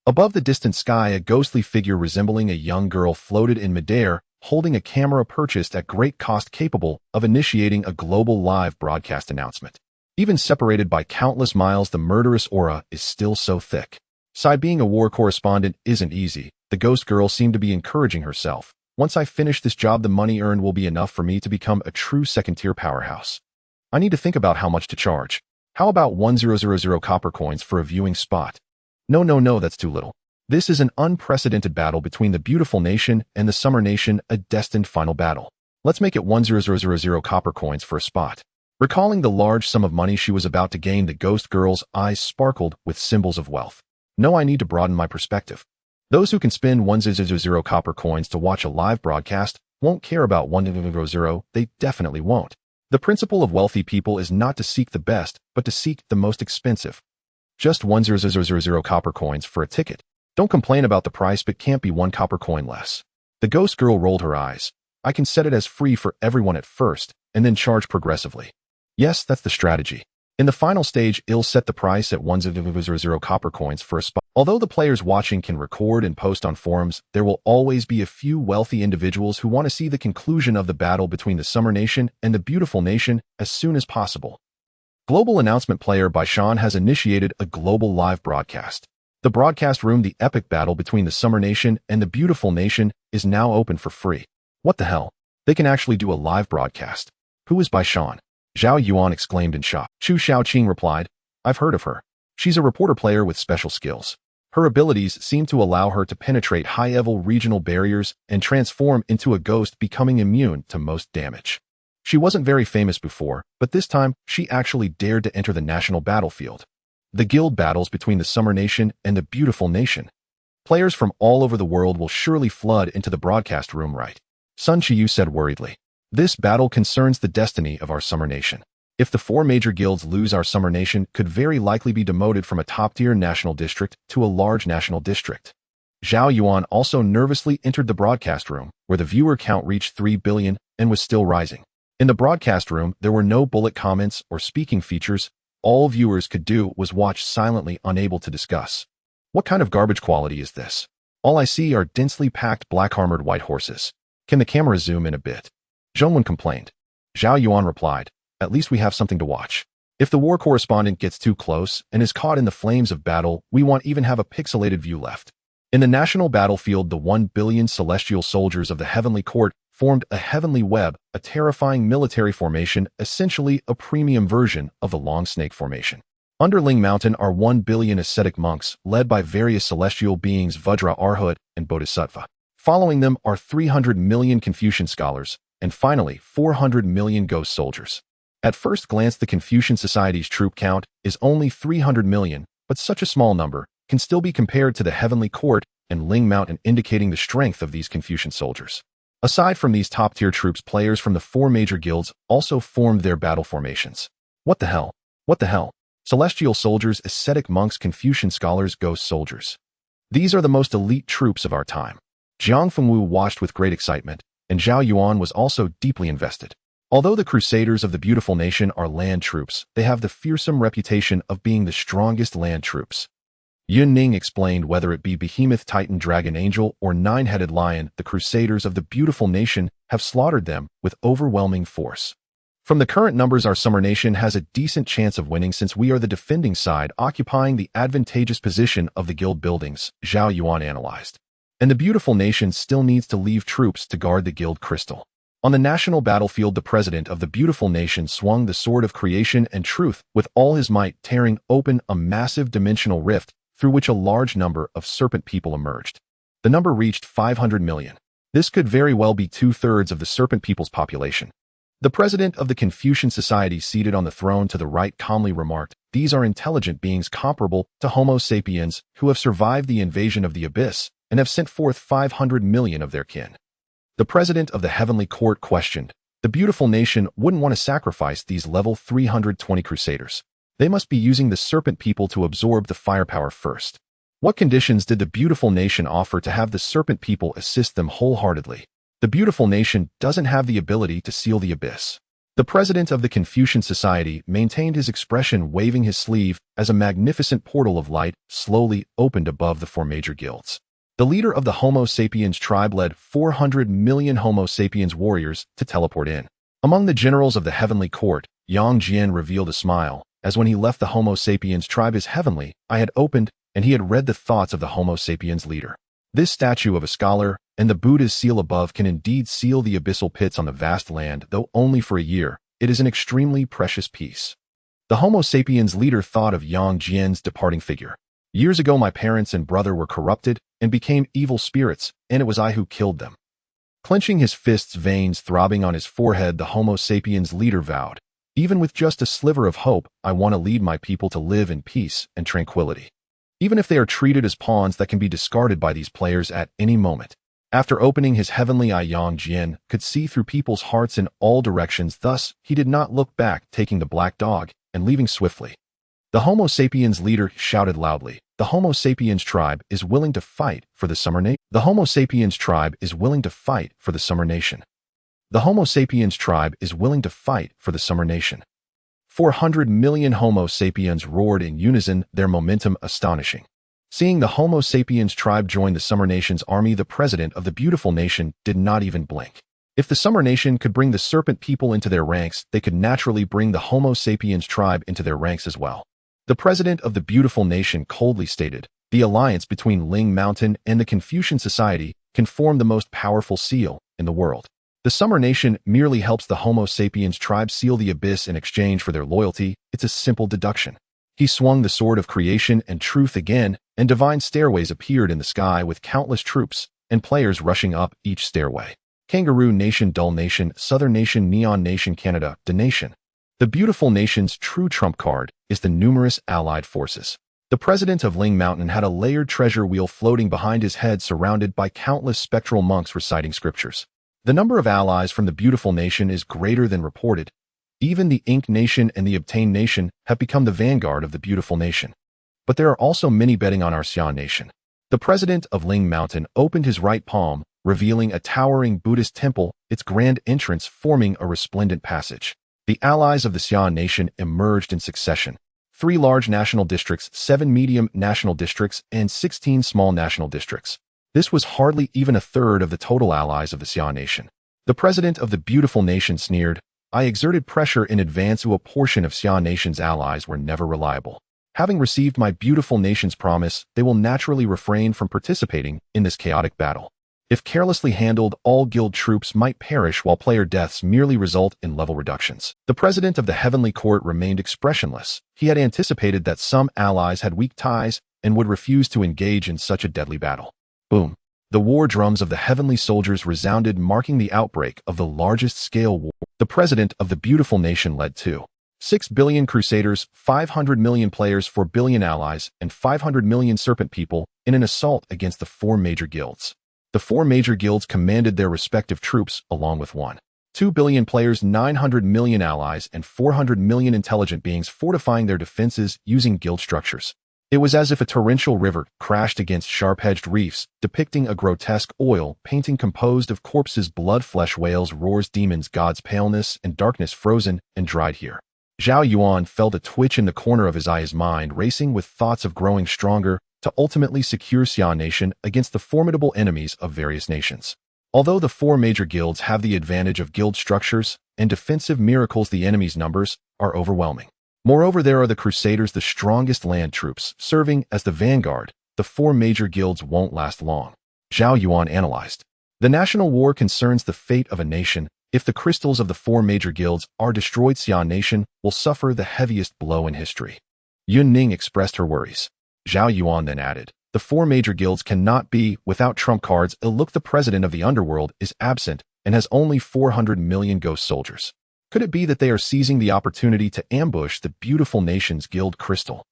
Above the distant sky, a ghostly figure resembling a young girl floated in midair, holding a camera purchased at great cost, capable of initiating a global live broadcast announcement. Even separated by countless miles, the murderous aura is still so thick. Being a war correspondent isn't easy. The ghost girl seemed to be encouraging herself. Once I finish this job, the money earned will be enough for me to become a true second-tier powerhouse. I need to think about how much to charge. How about 1000 copper coins for a viewing spot? No, that's too little. This is an unprecedented battle between the beautiful nation and the Summer Nation, a destined final battle. Let's make it 1000 copper coins for a spot. Recalling the large sum of money she was about to gain, the ghost girl's eyes sparkled with symbols of wealth. No, I need to broaden my perspective. Those who can spend 1000 copper coins to watch a live broadcast won't care about 100. They definitely won't. The principle of wealthy people is not to seek the best, but to seek the most expensive. Just 1000 copper coins for a ticket. Don't complain about the price, but can't be 1 copper coin less. The ghost girl rolled her eyes. I can set it as free for everyone at first, and then charge progressively. Yes, that's the strategy. In the final stage, I'll set the price at 1000 copper coins for a spot. Although the players watching can record and post on forums, there will always be a few wealthy individuals who want to see the conclusion of the battle between the Summer Nation and the beautiful nation as soon as possible. Global announcement player by Sean has initiated a global live broadcast. The broadcast room, the epic battle between the Summer Nation and the beautiful nation, is now open for free. What the hell? They can actually do a live broadcast. Who is by Sean? Zhao Yuan exclaimed in shock. Chu Shaoqing replied, I've heard of her. She's a reporter player with special skills. Her abilities seem to allow her to penetrate high-level regional barriers and transform into a ghost, becoming immune to most damage. She wasn't very famous before, but this time she actually dared to enter the national battlefield. The guild battles between the Summer Nation and the beautiful nation. Players from all over the world will surely flood into the broadcast room, right? Sun Qiyu said worriedly. This battle concerns the destiny of our Summer Nation. If the 4 major guilds lose, our Summer Nation could very likely be demoted from a top-tier national district to a large national district. Zhao Yuan also nervously entered the broadcast room, where the viewer count reached 3 billion and was still rising. In the broadcast room, there were no bullet comments or speaking features. All viewers could do was watch silently, unable to discuss. What kind of garbage quality is this? All I see are densely packed black-armored white horses. Can the camera zoom in a bit? Zhongwen complained. Zhao Yuan replied, at least we have something to watch. If the war correspondent gets too close and is caught in the flames of battle, we won't even have a pixelated view left. In the national battlefield, the 1 billion celestial soldiers of the Heavenly Court formed a heavenly web, a terrifying military formation, essentially a premium version of the Long Snake Formation. Under Ling Mountain are 1 billion ascetic monks, led by various celestial beings Vajra Arhat and Bodhisattva. Following them are 300 million Confucian scholars, and finally 400 million ghost soldiers. At first glance, the Confucian Society's troop count is only 300 million, but such a small number can still be compared to the Heavenly Court and Ling Mountain, indicating the strength of these Confucian soldiers. Aside from these top-tier troops, players from the 4 major guilds also formed their battle formations. What the hell? What the hell? Celestial soldiers, ascetic monks, Confucian scholars, ghost soldiers. These are the most elite troops of our time. Jiang Fengwu watched with great excitement, and Zhao Yuan was also deeply invested. Although the Crusaders of the Beautiful Nation are land troops, they have the fearsome reputation of being the strongest land troops. Yun Ning explained, whether it be Behemoth, Titan, Dragon, Angel, or Nine-Headed Lion, the Crusaders of the Beautiful Nation have slaughtered them with overwhelming force. From the current numbers, our Summer Nation has a decent chance of winning since we are the defending side, occupying the advantageous position of the guild buildings, Zhao Yuan analyzed. And the Beautiful Nation still needs to leave troops to guard the guild crystal. On the national battlefield, the president of the Beautiful Nation swung the sword of creation and truth with all his might, tearing open a massive dimensional rift through which a large number of serpent people emerged. The number reached 500 million. This could very well be 2/3 of the serpent people's population. The president of the Confucian Society, seated on the throne to the right, calmly remarked, "These are intelligent beings comparable to Homo sapiens who have survived the invasion of the abyss and have sent forth 500 million of their kin." The president of the Heavenly Court questioned, "The Beautiful Nation wouldn't want to sacrifice these level 320 crusaders. They must be using the serpent people to absorb the firepower first. What conditions did the Beautiful Nation offer to have the serpent people assist them wholeheartedly? The Beautiful Nation doesn't have the ability to seal the abyss." The president of the Confucian Society maintained his expression, waving his sleeve as a magnificent portal of light slowly opened above the 4 major guilds. The leader of the Homo sapiens tribe led 400 million Homo sapiens warriors to teleport in. Among the generals of the Heavenly Court, Yang Jian revealed a smile, as when he left the Homo sapiens tribe his heavenly eye had opened and he had read the thoughts of the Homo sapiens leader. This statue of a scholar and the Buddha's seal above can indeed seal the abyssal pits on the vast land, though only for a year. It is an extremely precious piece. The Homo sapiens leader thought of Yang Jian's departing figure. "Years ago, my parents and brother were corrupted and became evil spirits, and it was I who killed them." Clenching his fists, veins throbbing on his forehead, the Homo sapiens leader vowed, "Even with just a sliver of hope, I want to lead my people to live in peace and tranquility, even if they are treated as pawns that can be discarded by these players at any moment." After opening his heavenly eye, Yang Jian could see through people's hearts in all directions, thus he did not look back, taking the black dog and leaving swiftly. The Homo sapiens leader shouted loudly, "The Homo sapiens tribe is willing to fight for the Summer Nation. The Homo sapiens tribe is willing to fight for the Summer Nation. The Homo sapiens tribe is willing to fight for the Summer Nation." 400 million Homo sapiens roared in unison, their momentum astonishing. Seeing the Homo sapiens tribe join the Summer Nation's army, the president of the Beautiful Nation did not even blink. If the Summer Nation could bring the serpent people into their ranks, they could naturally bring the Homo sapiens tribe into their ranks as well. The president of the Beautiful Nation coldly stated, "The alliance between Ling Mountain and the Confucian Society can form the most powerful seal in the world. The Summer Nation merely helps the Homo sapiens tribe seal the abyss in exchange for their loyalty. It's a simple deduction." He swung the sword of creation and truth again, and divine stairways appeared in the sky with countless troops and players rushing up each stairway. Kangaroo Nation, Dull Nation, Southern Nation, Neon Nation, Canada, Da Nation. The Beautiful Nation's true trump card is the numerous allied forces. The president of Ling Mountain had a layered treasure wheel floating behind his head, surrounded by countless spectral monks reciting scriptures. The number of allies from the Beautiful Nation is greater than reported. Even the Ink Nation and the Obtain Nation have become the vanguard of the Beautiful Nation. But there are also many betting on our Xian Nation. The president of Ling Mountain opened his right palm, revealing a towering Buddhist temple, its grand entrance forming a resplendent passage. The allies of the Xian Nation emerged in succession. 3 large national districts, 7 medium national districts, and 16 small national districts. This was hardly even a third of the total allies of the Xian Nation. The president of the Beautiful Nation sneered, "I exerted pressure in advance to a portion of Xian Nation's allies were never reliable. Having received my Beautiful Nation's promise, they will naturally refrain from participating in this chaotic battle." If carelessly handled, all guild troops might perish while player deaths merely result in level reductions. The president of the Heavenly Court remained expressionless. He had anticipated that some allies had weak ties and would refuse to engage in such a deadly battle. Boom. The war drums of the heavenly soldiers resounded, marking the outbreak of the largest-scale war. The president of the beautiful nation led 6 billion crusaders, 500 million players, 4 billion allies, and 500 million serpent people in an assault against the 4 major guilds. The 4 major guilds commanded their respective troops along with 2 billion players, 900 million allies, and 400 million intelligent beings fortifying their defenses using guild structures. It was as if a torrential river crashed against sharp-edged reefs, depicting a grotesque oil painting composed of corpses, blood, flesh, whales, roars, demons, gods, paleness, and darkness frozen and dried here. Zhao Yuan felt a twitch in the corner of his eye, his mind racing with thoughts of growing stronger to ultimately secure Xia Nation against the formidable enemies of various nations. Although the 4 major guilds have the advantage of guild structures and defensive miracles, the enemy's numbers are overwhelming. Moreover, there are the Crusaders, the strongest land troops, serving as the vanguard. The 4 major guilds won't last long. Zhao Yuan analyzed. The national war concerns the fate of a nation. If the crystals of the 4 major guilds are destroyed, Xia Nation will suffer the heaviest blow in history. Yun Ning expressed her worries. Zhao Yuan then added, the 4 major guilds cannot be without trump cards. Look, the president of the underworld is absent and has only 400 million ghost soldiers. Could it be that they are seizing the opportunity to ambush the beautiful nation's guild crystal?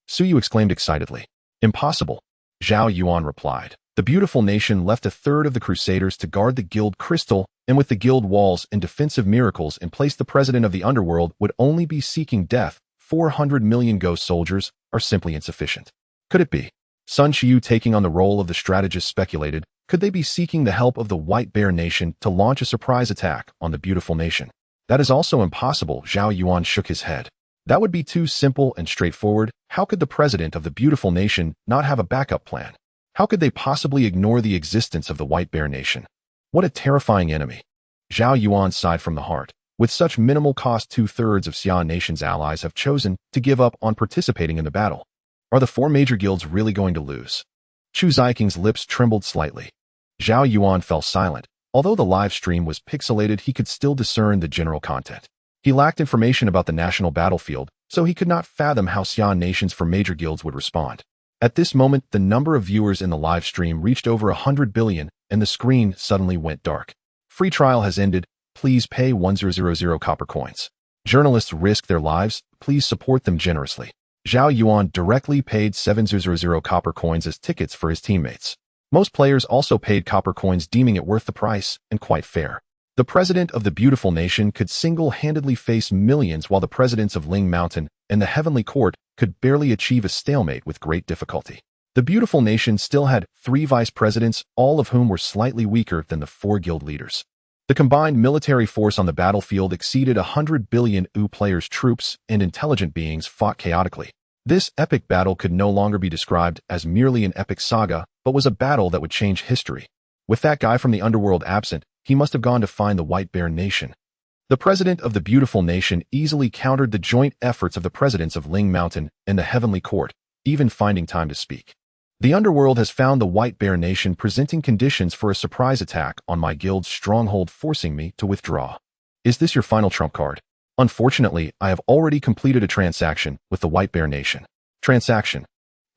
Suyu exclaimed excitedly. Impossible. Zhao Yuan replied. The beautiful nation left a third of the crusaders to guard the guild crystal, and with the guild walls and defensive miracles in place, the president of the underworld would only be seeking death. 400 million ghost soldiers are simply insufficient. Could it be? Sun Xiu, taking on the role of the strategist, speculated. Could they be seeking the help of the White Bear Nation to launch a surprise attack on the beautiful nation? That is also impossible. Zhao Yuan shook his head. That would be too simple and straightforward. How could the president of the beautiful nation not have a backup plan? How could they possibly ignore the existence of the White Bear Nation? What a terrifying enemy. Zhao Yuan sighed from the heart. With such minimal cost, 2/3 of Xia Nation's allies have chosen to give up on participating in the battle. Are the 4 major guilds really going to lose? Chu Ziking's lips trembled slightly. Zhao Yuan fell silent. Although the live stream was pixelated, he could still discern the general content. He lacked information about the national battlefield, so he could not fathom how Xia Nation's 4 major guilds would respond. At this moment, the number of viewers in the live stream reached over 100 billion, and the screen suddenly went dark. Free trial has ended. Please pay 1000 copper coins. Journalists risk their lives. Please support them generously. Zhao Yuan directly paid 700 copper coins as tickets for his teammates. Most players also paid copper coins, deeming it worth the price and quite fair. The president of the beautiful nation could single-handedly face millions, while the presidents of Ling Mountain and the Heavenly Court could barely achieve a stalemate with great difficulty. The beautiful nation still had 3 vice presidents, all of whom were slightly weaker than the 4 guild leaders. The combined military force on the battlefield exceeded 100 billion players. Troops and intelligent beings fought chaotically. This epic battle could no longer be described as merely an epic saga, but was a battle that would change history. With that guy from the underworld absent, he must have gone to find the White Bear Nation. The president of the beautiful nation easily countered the joint efforts of the presidents of Ling Mountain and the Heavenly Court, even finding time to speak. The underworld has found the White Bear Nation presenting conditions for a surprise attack on my guild's stronghold, forcing me to withdraw. Is this your final trump card? Unfortunately, I have already completed a transaction with the White Bear Nation. Transaction.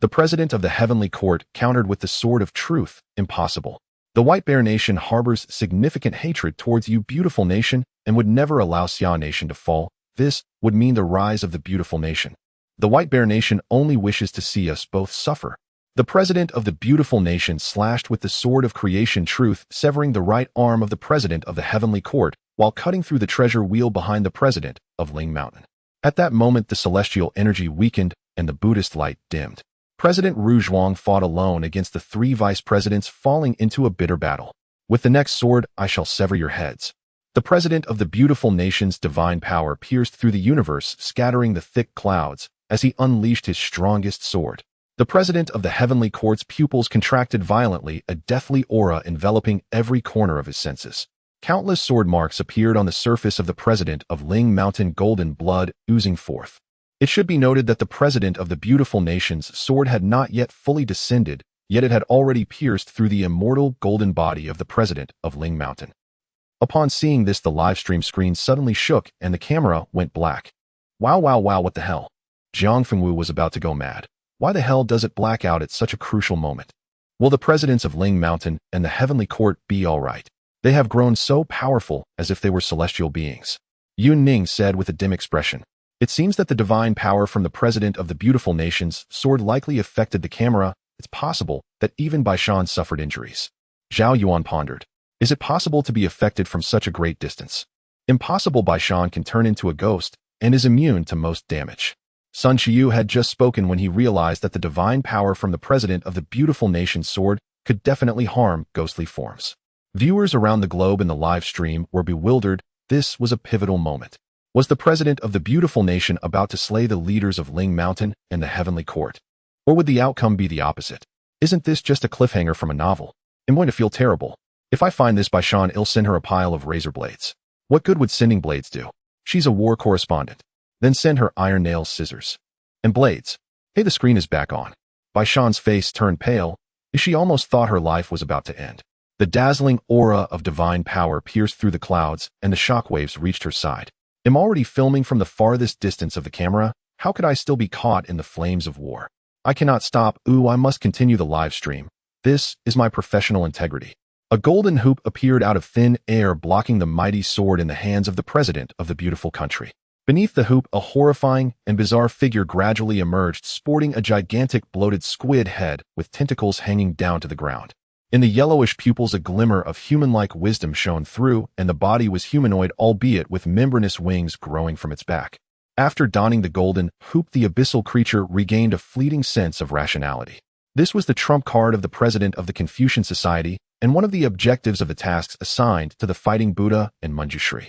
The president of the Heavenly Court countered with the sword of truth. Impossible. The White Bear Nation harbors significant hatred towards you, beautiful nation, and would never allow Xia Nation to fall. This would mean the rise of the beautiful nation. The White Bear Nation only wishes to see us both suffer. The president of the beautiful nation slashed with the sword of creation truth, severing the right arm of the president of the Heavenly Court, while cutting through the treasure wheel behind the president of Ling Mountain. At that moment, the celestial energy weakened and the Buddhist light dimmed. President Ruzhuang fought alone against the 3 vice presidents, falling into a bitter battle. With the next sword, I shall sever your heads. The president of the beautiful nation's divine power pierced through the universe, scattering the thick clouds as he unleashed his strongest sword. The president of the Heavenly Court's pupils contracted violently, a deathly aura enveloping every corner of his senses. Countless sword marks appeared on the surface of the president of Ling Mountain, golden blood oozing forth. It should be noted that the president of the beautiful nation's sword had not yet fully descended yet it had already pierced through the immortal golden body of the president of Ling Mountain. Upon seeing this, the livestream screen suddenly shook and the camera went black. Wow, what the hell? Jiang Fengwu was about to go mad. Why the hell does it black out at such a crucial moment? Will the presidents of Ling Mountain and the Heavenly Court be all right? They have grown so powerful as if they were celestial beings. Yun Ning said with a dim expression. It seems that the divine power from the president of the beautiful nation's sword likely affected the camera. It's possible that even Bai Shan suffered injuries. Zhao Yuan pondered. Is it possible to be affected from such a great distance? Impossible. Bai Shan can turn into a ghost and is immune to most damage. Sun Qiyu had just spoken when he realized that the divine power from the president of the beautiful nation's sword could definitely harm ghostly forms. Viewers around the globe in the live stream were bewildered. This was a pivotal moment. Was the president of the beautiful nation about to slay the leaders of Ling Mountain and the Heavenly Court? Or would the outcome be the opposite? Isn't this just a cliffhanger from a novel? I'm going to feel terrible. If I find this Bai Shan, I'll send her a pile of razor blades. What good would sending blades do? She's a war correspondent. Then send her iron nails, scissors, and blades. Hey, the screen is back on. Bai Shan's face turned pale, as she almost thought her life was about to end. The dazzling aura of divine power pierced through the clouds, and the shockwaves reached her side. I'm already filming from the farthest distance of the camera. How could I still be caught in the flames of war? I cannot stop. I must continue the live stream. This is my professional integrity. A golden hoop appeared out of thin air, blocking the mighty sword in the hands of the president of the beautiful country. Beneath the hoop, a horrifying and bizarre figure gradually emerged, sporting a gigantic bloated squid head with tentacles hanging down to the ground. In the yellowish pupils, a glimmer of human-like wisdom shone through, and the body was humanoid, albeit with membranous wings growing from its back. After donning the golden hoop, the abyssal creature regained a fleeting sense of rationality. This was the trump card of the president of the Confucian Society, and one of the objectives of the tasks assigned to the Fighting Buddha and Manjushri.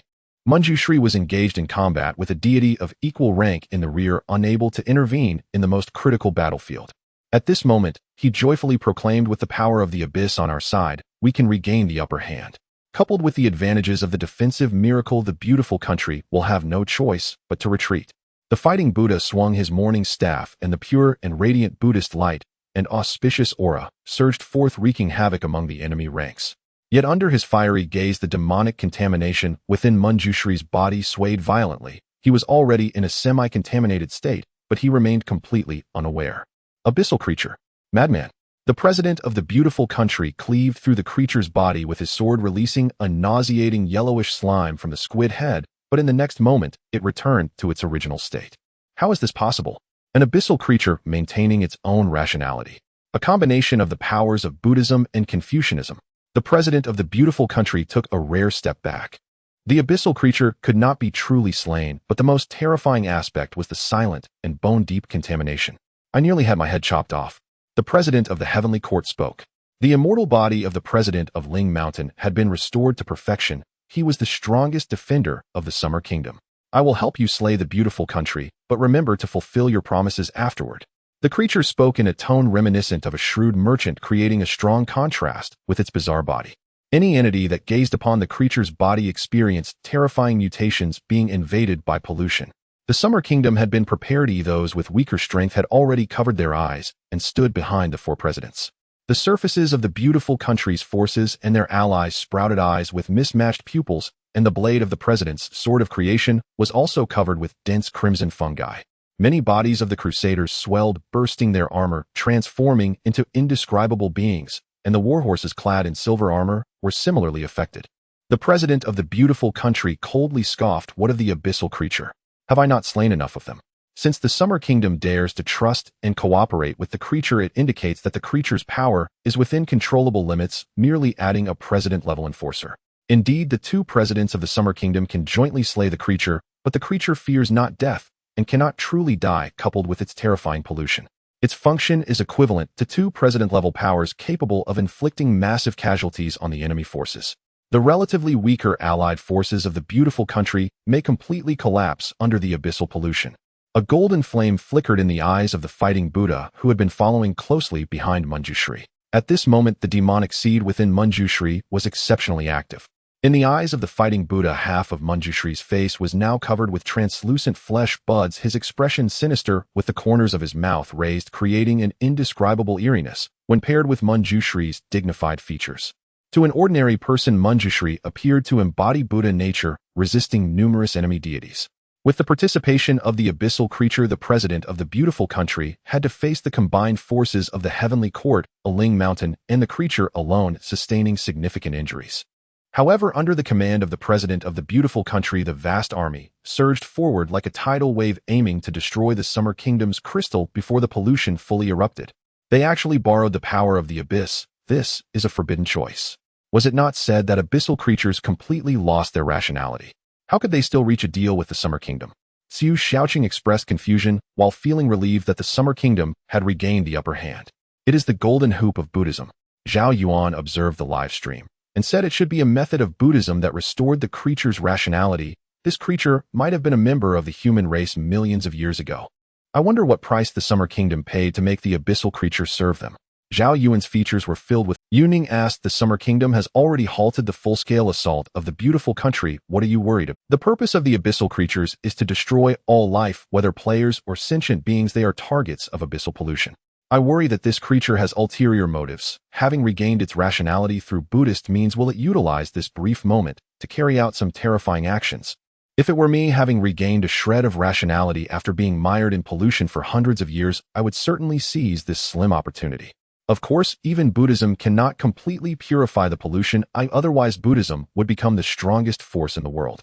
Manjushri was engaged in combat with a deity of equal rank in the rear, unable to intervene in the most critical battlefield. At this moment, he joyfully proclaimed, with the power of the abyss on our side, we can regain the upper hand. Coupled with the advantages of the defensive miracle, the beautiful country will have no choice but to retreat. The Fighting Buddha swung his morning staff, and the pure and radiant Buddhist light and auspicious aura surged forth, wreaking havoc among the enemy ranks. Yet under his fiery gaze, the demonic contamination within Manjushri's body swayed violently. He was already in a semi-contaminated state, but he remained completely unaware. Abyssal creature. Madman. The president of the beautiful country cleaved through the creature's body with his sword, releasing a nauseating yellowish slime from the squid head, but in the next moment, it returned to its original state. How is this possible? An abyssal creature maintaining its own rationality. A combination of the powers of Buddhism and Confucianism. The president of the beautiful country took a rare step back. The abyssal creature could not be truly slain, but the most terrifying aspect was the silent and bone-deep contamination. I nearly had my head chopped off. The president of the Heavenly Court spoke. The immortal body of the president of Ling Mountain had been restored to perfection. He was the strongest defender of the Summer Kingdom. I will help you slay the beautiful country, but remember to fulfill your promises afterward. The creature spoke in a tone reminiscent of a shrewd merchant, creating a strong contrast with its bizarre body. Any entity that gazed upon the creature's body experienced terrifying mutations, being invaded by pollution. The Summer Kingdom had been prepared. Those with weaker strength had already covered their eyes and stood behind the four presidents. The surfaces of the beautiful country's forces and their allies sprouted eyes with mismatched pupils, and the blade of the president's sword of creation was also covered with dense crimson fungi. Many bodies of the crusaders swelled, bursting their armor, transforming into indescribable beings, and the warhorses clad in silver armor were similarly affected. The president of the beautiful country coldly scoffed, "What of the abyssal creature? Have I not slain enough of them?" Since the Summer Kingdom dares to trust and cooperate with the creature, it indicates that the creature's power is within controllable limits, merely adding a president-level enforcer. Indeed, the two presidents of the Summer Kingdom can jointly slay the creature, but the creature fears not death and cannot truly die, coupled with its terrifying pollution. Its function is equivalent to two president-level powers capable of inflicting massive casualties on the enemy forces. The relatively weaker allied forces of the beautiful country may completely collapse under the abyssal pollution. A golden flame flickered in the eyes of the Fighting Buddha, who had been following closely behind Manjushri. At this moment, the demonic seed within Manjushri was exceptionally active. In the eyes of the fighting Buddha, half of Manjushri's face was now covered with translucent flesh buds, his expression sinister, with the corners of his mouth raised, creating an indescribable eeriness when paired with Manjushri's dignified features. To an ordinary person, Manjushri appeared to embody Buddha nature, resisting numerous enemy deities. With the participation of the abyssal creature, the president of the beautiful country had to face the combined forces of the heavenly court, a Ling mountain, and the creature alone, sustaining significant injuries. However, under the command of the president of the beautiful country, the vast army surged forward like a tidal wave, aiming to destroy the Summer Kingdom's crystal before the pollution fully erupted. They actually borrowed the power of the abyss. This is a forbidden choice. Was it not said that abyssal creatures completely lost their rationality? How could they still reach a deal with the Summer Kingdom? Xiu Shaoqing expressed confusion while feeling relieved that the Summer Kingdom had regained the upper hand. It is the golden hoop of Buddhism. Zhao Yuan observed the live stream and said it should be a method of Buddhism that restored the creature's rationality. This creature might have been a member of the human race millions of years ago. I wonder what price the Summer Kingdom paid to make the abyssal creature serve them. Zhao Yuan's features were filled with. Yuning asked, the Summer Kingdom has already halted the full-scale assault of the beautiful country. What are you worried about? The purpose of the abyssal creatures is to destroy all life, whether players or sentient beings. They are targets of abyssal pollution. I worry that this creature has ulterior motives. Having regained its rationality through Buddhist means, will it utilize this brief moment to carry out some terrifying actions? If it were me, having regained a shred of rationality after being mired in pollution for hundreds of years, I would certainly seize this slim opportunity. Of course, even Buddhism cannot completely purify the pollution. Otherwise Buddhism would become the strongest force in the world.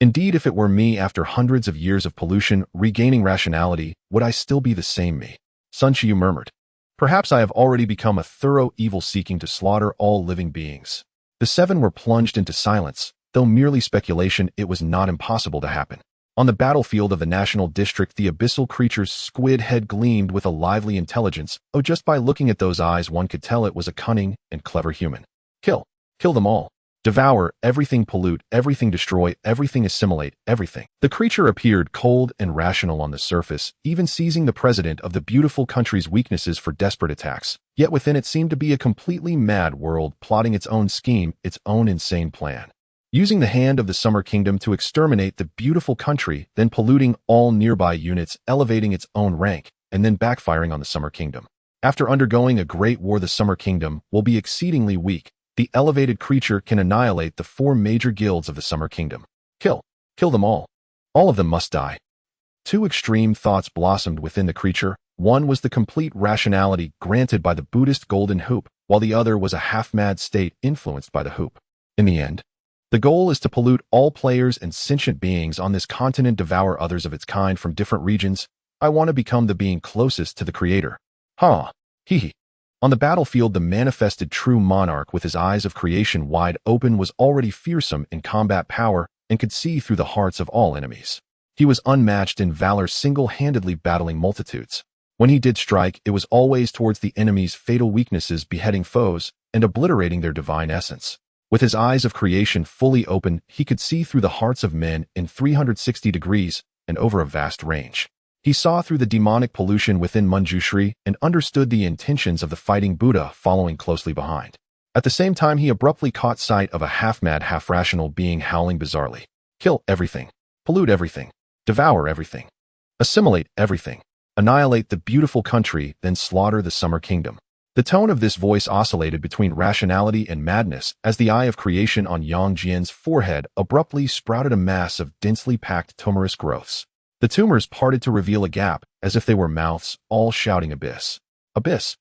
Indeed, if it were me, after hundreds of years of pollution, regaining rationality, would I still be the same me? Sun Qiu murmured. Perhaps I have already become a thorough evil, seeking to slaughter all living beings. The seven were plunged into silence. Though merely speculation, it was not impossible to happen. On the battlefield of the National District, the abyssal creature's squid head gleamed with a lively intelligence. Oh, just by looking at those eyes, one could tell it was a cunning and clever human. Kill. Kill them all. Devour everything, pollute everything, destroy everything, assimilate everything. The creature appeared cold and rational on the surface, even seizing the president of the beautiful country's weaknesses for desperate attacks. Yet within it seemed to be a completely mad world, plotting its own scheme, its own insane plan. Using the hand of the Summer Kingdom to exterminate the beautiful country, then polluting all nearby units, elevating its own rank, and then backfiring on the Summer Kingdom. After undergoing a great war, the Summer Kingdom will be exceedingly weak. The elevated creature can annihilate the 4 major guilds of the Summer Kingdom. Kill. Kill them all. All of them must die. 2 extreme thoughts blossomed within the creature. One was the complete rationality granted by the Buddhist golden hoop, while the other was a half-mad state influenced by the hoop. In the end, the goal is to pollute all players and sentient beings on this continent, devour others of its kind from different regions. I want to become the being closest to the creator. Hee hee. On the battlefield, the manifested true monarch, with his eyes of creation wide open, was already fearsome in combat power and could see through the hearts of all enemies. He was unmatched in valor, single-handedly battling multitudes. When he did strike, it was always towards the enemy's fatal weaknesses, beheading foes and obliterating their divine essence. With his eyes of creation fully open, he could see through the hearts of men in 360 degrees and over a vast range. He saw through the demonic pollution within Manjushri and understood the intentions of the fighting Buddha following closely behind. At the same time, he abruptly caught sight of a half-mad, half-rational being howling bizarrely. Kill everything. Pollute everything. Devour everything. Assimilate everything. Annihilate the beautiful country, then slaughter the Summer Kingdom. The tone of this voice oscillated between rationality and madness as the eye of creation on Yang Jian's forehead abruptly sprouted a mass of densely packed tumorous growths. The tumors parted to reveal a gap, as if they were mouths, all shouting abyss. Abyss.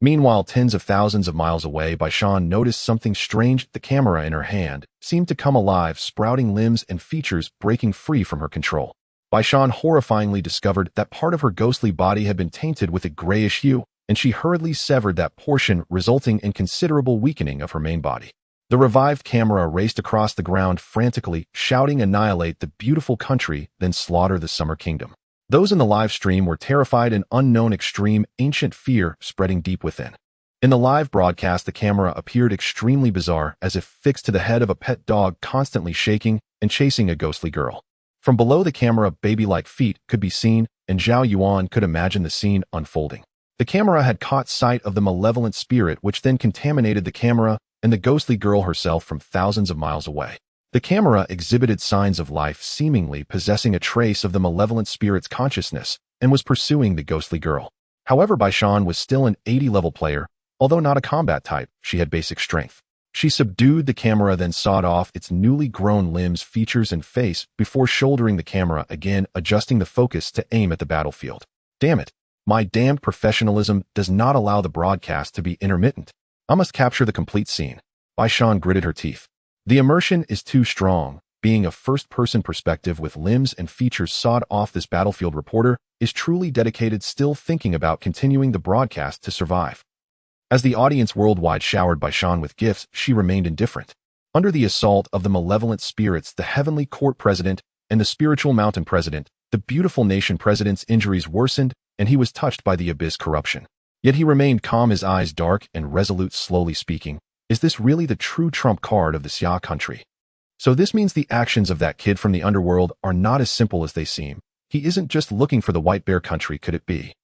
Meanwhile, tens of thousands of miles away, Baishan noticed something strange. The camera in her hand seemed to come alive, sprouting limbs and features breaking free from her control. Baishan horrifyingly discovered that part of her ghostly body had been tainted with a grayish hue, and she hurriedly severed that portion, resulting in considerable weakening of her main body. The revived camera raced across the ground frantically, shouting, annihilate the beautiful country, then slaughter the Summer Kingdom. Those in the live stream were terrified, an unknown extreme, ancient fear spreading deep within. In the live broadcast, the camera appeared extremely bizarre, as if fixed to the head of a pet dog constantly shaking and chasing a ghostly girl. From below the camera, baby-like feet could be seen, and Zhao Yuan could imagine the scene unfolding. The camera had caught sight of the malevolent spirit, which then contaminated the camera, and the ghostly girl herself from thousands of miles away. The camera exhibited signs of life, seemingly possessing a trace of the malevolent spirit's consciousness, and was pursuing the ghostly girl. However, Baishan was still an 80-level player. Although not a combat type, she had basic strength. She subdued the camera, then sawed off its newly grown limbs, features, and face before shouldering the camera again, adjusting the focus to aim at the battlefield. Damn it. My damned professionalism does not allow the broadcast to be intermittent. I must capture the complete scene. Baishan gritted her teeth. The immersion is too strong. Being a first-person perspective with limbs and features sawed off, this battlefield reporter is truly dedicated, still thinking about continuing the broadcast to survive. As the audience worldwide showered Baishan with gifts, she remained indifferent. Under the assault of the malevolent spirits, the Heavenly Court President and the Spiritual Mountain President, the Beautiful Nation President's injuries worsened, and he was touched by the abyss corruption. Yet he remained calm, his eyes dark and resolute, slowly speaking. Is this really the true trump card of the Xia country? So this means the actions of that kid from the underworld are not as simple as they seem. He isn't just looking for the White Bear country, could it be?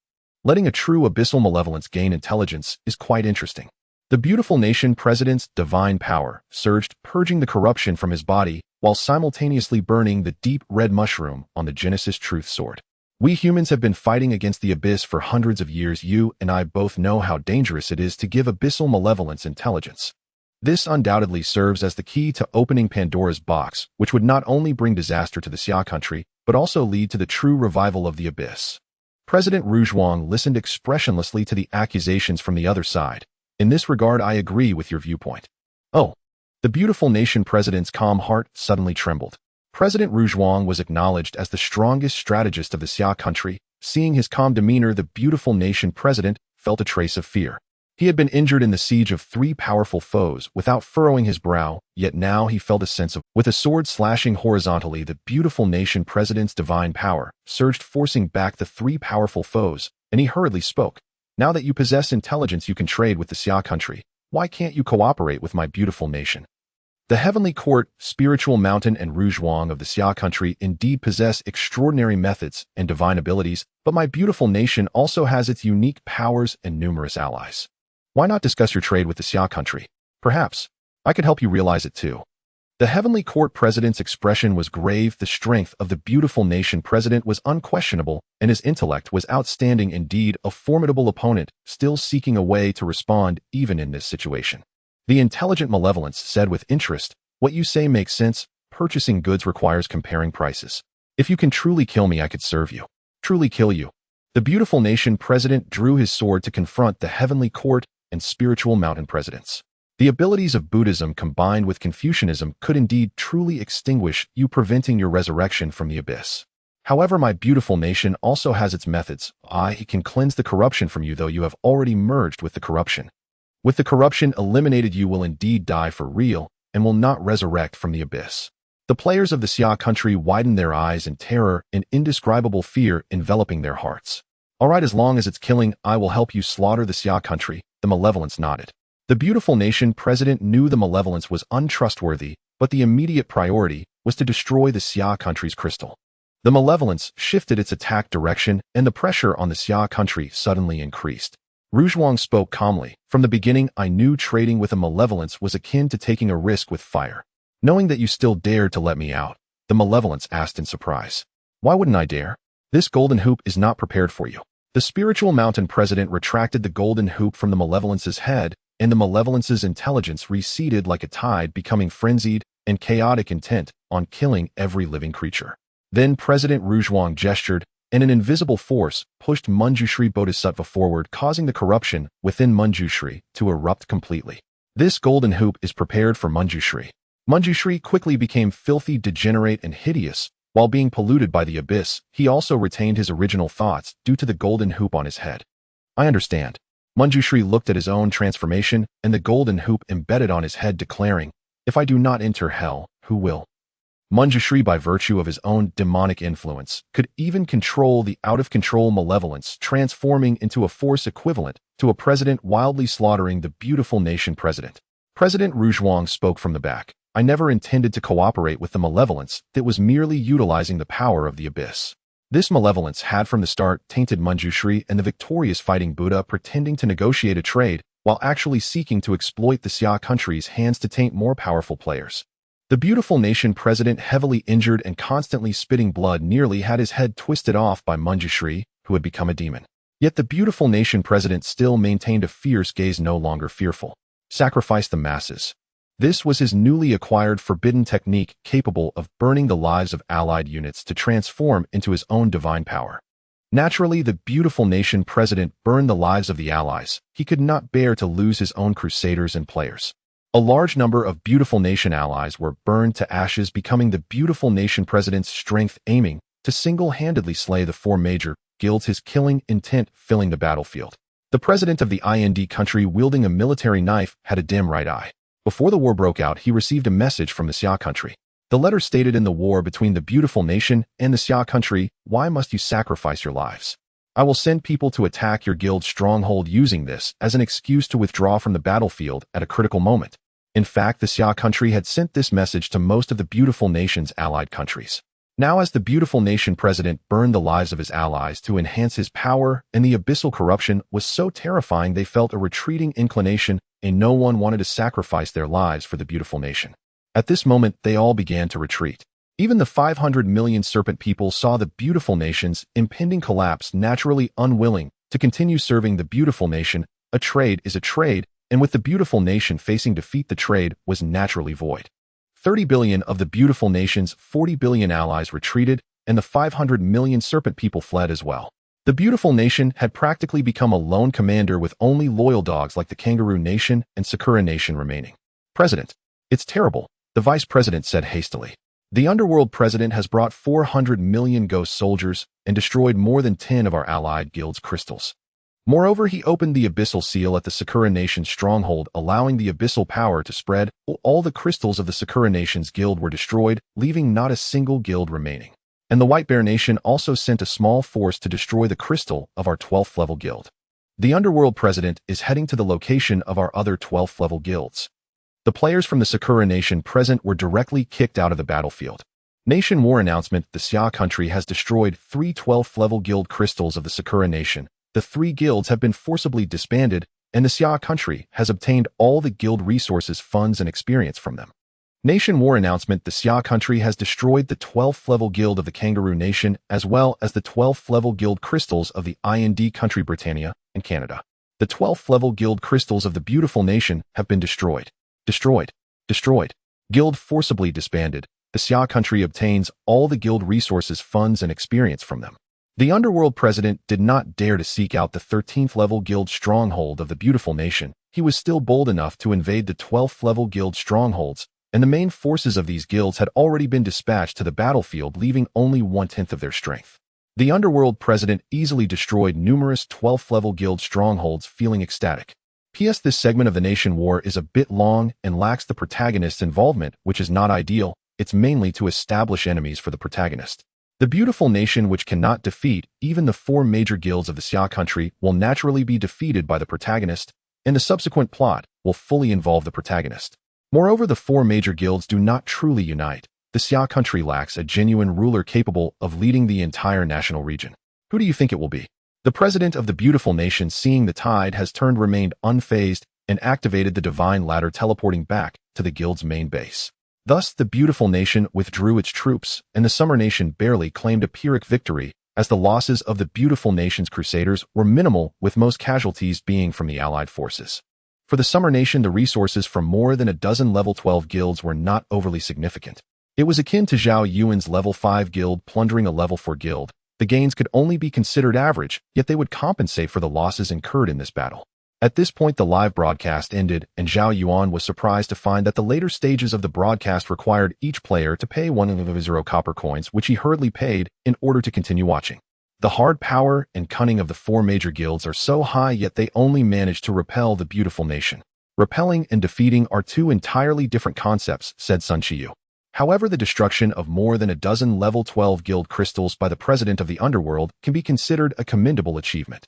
Letting a true abyssal malevolence gain intelligence is quite interesting. The Beautiful Nation President's divine power surged, purging the corruption from his body while simultaneously burning the deep red mushroom on the Genesis Truth Sword. We humans have been fighting against the abyss for hundreds of years. You and I both know how dangerous it is to give abyssal malevolence intelligence. This undoubtedly serves as the key to opening Pandora's box, which would not only bring disaster to the Xia country, but also lead to the true revival of the abyss. President Ruzhuang listened expressionlessly to the accusations from the other side. In this regard, I agree with your viewpoint. Oh, the Beautiful Nation President's calm heart suddenly trembled. President Ruzhuang was acknowledged as the strongest strategist of the Xia country. Seeing his calm demeanor, the Beautiful Nation President felt a trace of fear. He had been injured in the siege of 3 powerful foes without furrowing his brow, yet now he felt a sense of, with a sword slashing horizontally, the Beautiful Nation President's divine power surged, forcing back the 3 powerful foes, and he hurriedly spoke. Now that you possess intelligence, you can trade with the Xia country. Why can't you cooperate with my beautiful nation? The Heavenly Court, Spiritual Mountain, and Ruzhuang of the Xia country indeed possess extraordinary methods and divine abilities, but my beautiful nation also has its unique powers and numerous allies. Why not discuss your trade with the Xia country? Perhaps I could help you realize it too. The Heavenly Court President's expression was grave. The strength of the Beautiful Nation President was unquestionable, and his intellect was outstanding, indeed a formidable opponent, still seeking a way to respond even in this situation. The intelligent malevolence said with interest, what you say makes sense. Purchasing goods requires comparing prices. If you can truly kill me, I could serve you. Truly kill you. The Beautiful Nation President drew his sword to confront the Heavenly Court and Spiritual Mountain Presidents. The abilities of Buddhism combined with Confucianism could indeed truly extinguish you, preventing your resurrection from the abyss. However, my beautiful nation also has its methods. I can cleanse the corruption from you, though you have already merged with the corruption. With the corruption eliminated, you will indeed die for real and will not resurrect from the abyss. The players of the Xia country widened their eyes in terror and indescribable fear enveloping their hearts. All right, as long as it's killing, I will help you slaughter the Xia country. The malevolence nodded. The Beautiful Nation President knew the malevolence was untrustworthy, but the immediate priority was to destroy the Xia country's crystal. The malevolence shifted its attack direction, and the pressure on the Xia country suddenly increased. Ruzhuang spoke calmly. From the beginning, I knew trading with a malevolence was akin to taking a risk with fire. Knowing that you still dared to let me out, the malevolence asked in surprise. Why wouldn't I dare? This golden hoop is not prepared for you. The Spiritual Mountain President retracted the golden hoop from the malevolence's head, and the malevolence's intelligence receded like a tide, becoming frenzied and chaotic, intent on killing every living creature. Then President Ruzhuang gestured, and an invisible force pushed Manjushri Bodhisattva forward, causing the corruption within Manjushri to erupt completely. This golden hoop is prepared for Manjushri. Manjushri quickly became filthy, degenerate, and hideous. While being polluted by the abyss, he also retained his original thoughts due to the golden hoop on his head. I understand. Manjushri looked at his own transformation and the golden hoop embedded on his head, declaring, if I do not enter hell, who will? Manjushri, by virtue of his own demonic influence, could even control the out-of-control malevolence, transforming into a force equivalent to a president wildly slaughtering the Beautiful Nation President. President Ruzhuang spoke from the back. I never intended to cooperate with the malevolence that was merely utilizing the power of the abyss. This malevolence had from the start tainted Manjushri and the victorious fighting Buddha, pretending to negotiate a trade, while actually seeking to exploit the Xia country's hands to taint more powerful players. The beautiful nation president, heavily injured and constantly spitting blood, nearly had his head twisted off by Manjushri, who had become a demon. Yet the beautiful nation president still maintained a fierce gaze, no longer fearful. Sacrifice the masses. This was his newly acquired forbidden technique, capable of burning the lives of allied units to transform into his own divine power. Naturally, the beautiful nation president burned the lives of the allies. He could not bear to lose his own crusaders and players. A large number of beautiful nation allies were burned to ashes, becoming the beautiful nation president's strength, aiming to single-handedly slay the four major guilds, his killing intent filling the battlefield. The president of the IND country, wielding a military knife, had a dim right eye. Before the war broke out, he received a message from the Xia country. The letter stated, in the war between the beautiful nation and the Xia country, why must you sacrifice your lives? I will send people to attack your guild's stronghold, using this as an excuse to withdraw from the battlefield at a critical moment. In fact, the Xia country had sent this message to most of the beautiful nation's allied countries. Now, as the beautiful nation president burned the lives of his allies to enhance his power, and the abyssal corruption was so terrifying they felt a retreating inclination, and no one wanted to sacrifice their lives for the beautiful nation. At this moment, they all began to retreat. Even the 500 million serpent people saw the beautiful nation's impending collapse, naturally unwilling to continue serving the beautiful nation. A trade is a trade, and with the beautiful nation facing defeat, the trade was naturally void. 30 billion of the beautiful nation's 40 billion allies retreated, and the 500 million serpent people fled as well. The beautiful nation had practically become a lone commander, with only loyal dogs like the Kangaroo Nation and Sakura Nation remaining. President, it's terrible, the vice president said hastily. The underworld president has brought 400 million ghost soldiers and destroyed more than 10 of our allied guilds' crystals. Moreover, he opened the abyssal seal at the Sakura Nation's stronghold, allowing the abyssal power to spread. All the crystals of the Sakura Nation's guild were destroyed, leaving not a single guild remaining. And the White Bear Nation also sent a small force to destroy the crystal of our 12th level guild. The underworld president is heading to the location of our other 12th level guilds. The players from the Sakura Nation present were directly kicked out of the battlefield. Nation war announcement: the Xia country has destroyed 3 12th level guild crystals of the Sakura Nation. The 3 guilds have been forcibly disbanded, and the Xia country has obtained all the guild resources, funds, and experience from them. Nation war announcement: the Xia country has destroyed the 12th level guild of the Kangaroo Nation, as well as the 12th level guild crystals of the IND country Britannia and Canada. The 12th level guild crystals of the beautiful nation have been destroyed. Destroyed. Guild forcibly disbanded. The Xia country obtains all the guild resources, funds, and experience from them. The underworld president did not dare to seek out the 13th level guild stronghold of the beautiful nation. He was still bold enough to invade the 12th level guild strongholds, and the main forces of these guilds had already been dispatched to the battlefield, leaving only 1/10 of their strength. The underworld president easily destroyed numerous 12th level guild strongholds, feeling ecstatic. P.S. This segment of the Nation War is a bit long and lacks the protagonist's involvement, which is not ideal. It's mainly to establish enemies for the protagonist. The beautiful nation, which cannot defeat even the 4 major guilds of the Xia country, will naturally be defeated by the protagonist, and the subsequent plot will fully involve the protagonist. Moreover, the 4 major guilds do not truly unite. The Xia country lacks a genuine ruler capable of leading the entire national region. Who do you think it will be? The president of the beautiful nation, seeing the tide has turned, remained unfazed and activated the divine ladder, teleporting back to the guild's main base. Thus, the beautiful nation withdrew its troops, and the summer nation barely claimed a Pyrrhic victory, as the losses of the beautiful nation's crusaders were minimal, with most casualties being from the allied forces. For the summer nation, the resources from more than a dozen level 12 guilds were not overly significant. It was akin to Zhao Yuan's level 5 guild plundering a level 4 guild. The gains could only be considered average, yet they would compensate for the losses incurred in this battle. At this point, the live broadcast ended, and Zhao Yuan was surprised to find that the later stages of the broadcast required each player to pay 100 copper coins, which he hurriedly paid in order to continue watching. The hard power and cunning of the 4 major guilds are so high, yet they only managed to repel the beautiful nation. Repelling and defeating are 2 entirely different concepts, said Sun Chiyu. However, the destruction of more than a dozen level 12 guild crystals by the president of the underworld can be considered a commendable achievement.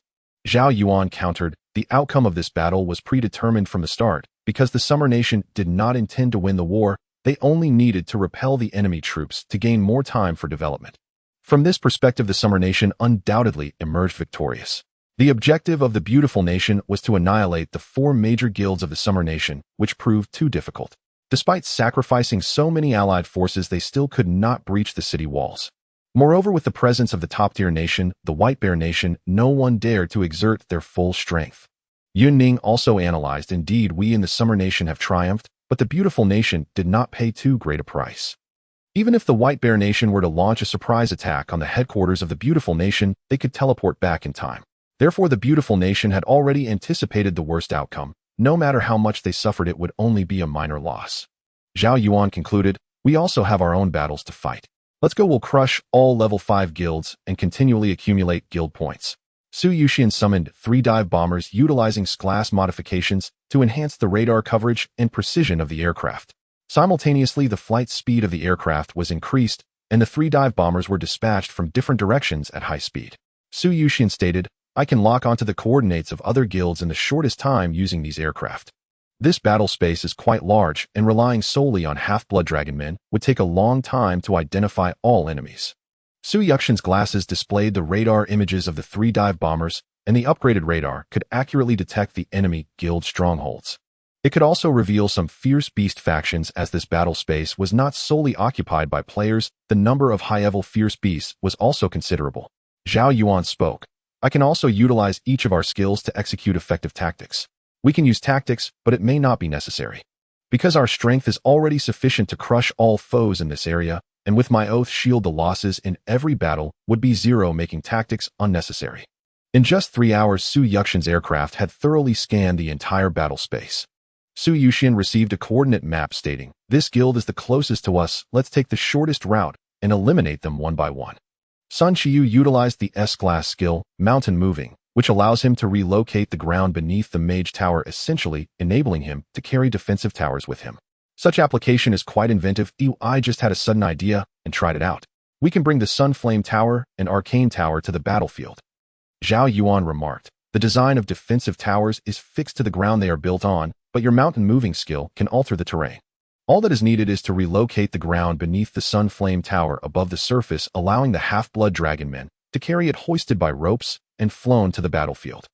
Zhao Yuan countered, the outcome of this battle was predetermined from the start. Because the Summer Nation did not intend to win the war, they only needed to repel the enemy troops to gain more time for development. From this perspective, the Summer Nation undoubtedly emerged victorious. The objective of the Beautiful Nation was to annihilate the 4 major guilds of the Summer Nation, which proved too difficult. Despite sacrificing so many allied forces, they still could not breach the city walls. Moreover, with the presence of the top-tier nation, the White Bear Nation, no one dared to exert their full strength. Yunning also analyzed, indeed, we in the Summer Nation have triumphed, but the Beautiful Nation did not pay too great a price. Even if the White Bear Nation were to launch a surprise attack on the headquarters of the Beautiful Nation, they could teleport back in time. Therefore, the Beautiful Nation had already anticipated the worst outcome. No matter how much they suffered, it would only be a minor loss. Zhao Yuan concluded, "We also have our own battles to fight. Let's go, we'll crush all level 5 guilds and continually accumulate guild points." Su Yuxian summoned 3 dive bombers utilizing class modifications to enhance the radar coverage and precision of the aircraft. Simultaneously, the flight speed of the aircraft was increased, and the 3 dive bombers were dispatched from different directions at high speed. Su Yuxian stated, "I can lock onto the coordinates of other guilds in the shortest time using these aircraft. This battle space is quite large, and relying solely on half-blood dragon men would take a long time to identify all enemies." Su Yuxian's glasses displayed the radar images of the 3 dive bombers, and the upgraded radar could accurately detect the enemy guild strongholds. It could also reveal some fierce beast factions, as this battle space was not solely occupied by players. The number of high-level fierce beasts was also considerable. Zhao Yuan spoke, "I can also utilize each of our skills to execute effective tactics. We can use tactics, but it may not be necessary. Because our strength is already sufficient to crush all foes in this area, and with my oath shield, the losses in every battle would be 0, making tactics unnecessary." In just 3 hours, Su Yuxian's aircraft had thoroughly scanned the entire battle space. Su Yuxian received a coordinate map stating, "This guild is the closest to us, let's take the shortest route and eliminate them one by one." Sun Qiyu utilized the S-class skill, Mountain Moving, which allows him to relocate the ground beneath the mage tower, essentially enabling him to carry defensive towers with him. Such application is quite inventive. I just had a sudden idea and tried it out. We can bring the Sunflame Tower and Arcane Tower to the battlefield. Zhao Yuan remarked, "The design of defensive towers is fixed to the ground they are built on, but your mountain moving skill can alter the terrain. All that is needed is to relocate the ground beneath the Sunflame Tower above the surface, allowing the half-blood dragon men to carry it hoisted by ropes and flown to the battlefield."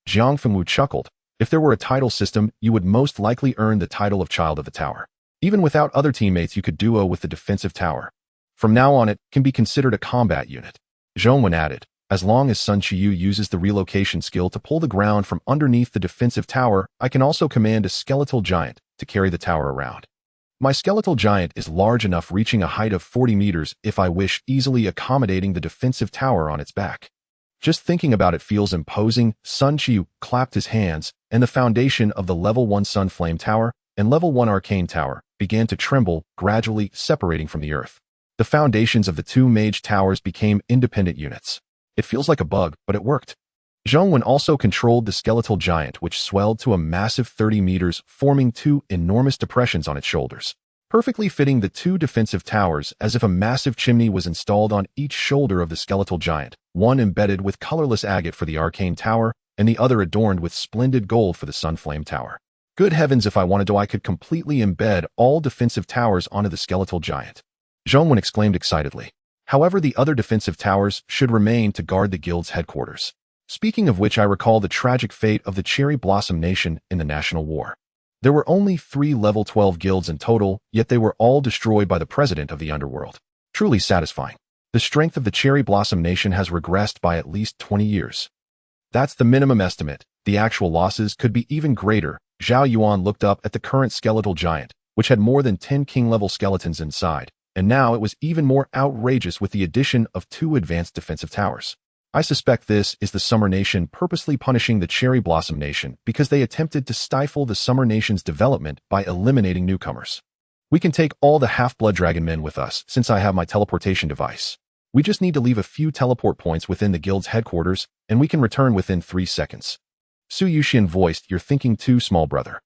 Jiang Fengwu chuckled, "If there were a title system, you would most likely earn the title of Child of the Tower. Even without other teammates, you could duo with the defensive tower. From now on, it can be considered a combat unit." Zhongwen added, "As long as Sun Qiyu uses the relocation skill to pull the ground from underneath the defensive tower, I can also command a skeletal giant to carry the tower around. My skeletal giant is large enough, reaching a height of 40 meters if I wish, easily accommodating the defensive tower on its back. Just thinking about it feels imposing." Sun Qiyu clapped his hands, and the foundation of the level 1 Sunflame Tower and level 1 Arcane Tower began to tremble, gradually separating from the earth. The foundations of the 2 mage towers became independent units. It feels like a bug, but it worked. Zhongwen also controlled the skeletal giant, which swelled to a massive 30 meters, forming 2 enormous depressions on its shoulders, perfectly fitting the 2 defensive towers, as if a massive chimney was installed on each shoulder of the skeletal giant, one embedded with colorless agate for the Arcane Tower, and the other adorned with splendid gold for the Sunflame Tower. Good heavens, if I wanted to, I could completely embed all defensive towers onto the skeletal giant. Zhongwen exclaimed excitedly. However, the other defensive towers should remain to guard the guild's headquarters. Speaking of which, I recall the tragic fate of the Cherry Blossom Nation in the National War. There were only 3 level 12 guilds in total, yet they were all destroyed by the president of the underworld. Truly satisfying. The strength of the Cherry Blossom Nation has regressed by at least 20 years. That's the minimum estimate. The actual losses could be even greater. Zhao Yuan looked up at the current skeletal giant, which had more than 10 king-level skeletons inside, and now it was even more outrageous with the addition of 2 advanced defensive towers. I suspect this is the Summer Nation purposely punishing the Cherry Blossom Nation because they attempted to stifle the Summer Nation's development by eliminating newcomers. We can take all the half-blood dragon men with us, since I have my teleportation device. We just need to leave a few teleport points within the guild's headquarters, and we can return within 3 seconds. Su Yuxian voiced, "You're thinking too small, brother."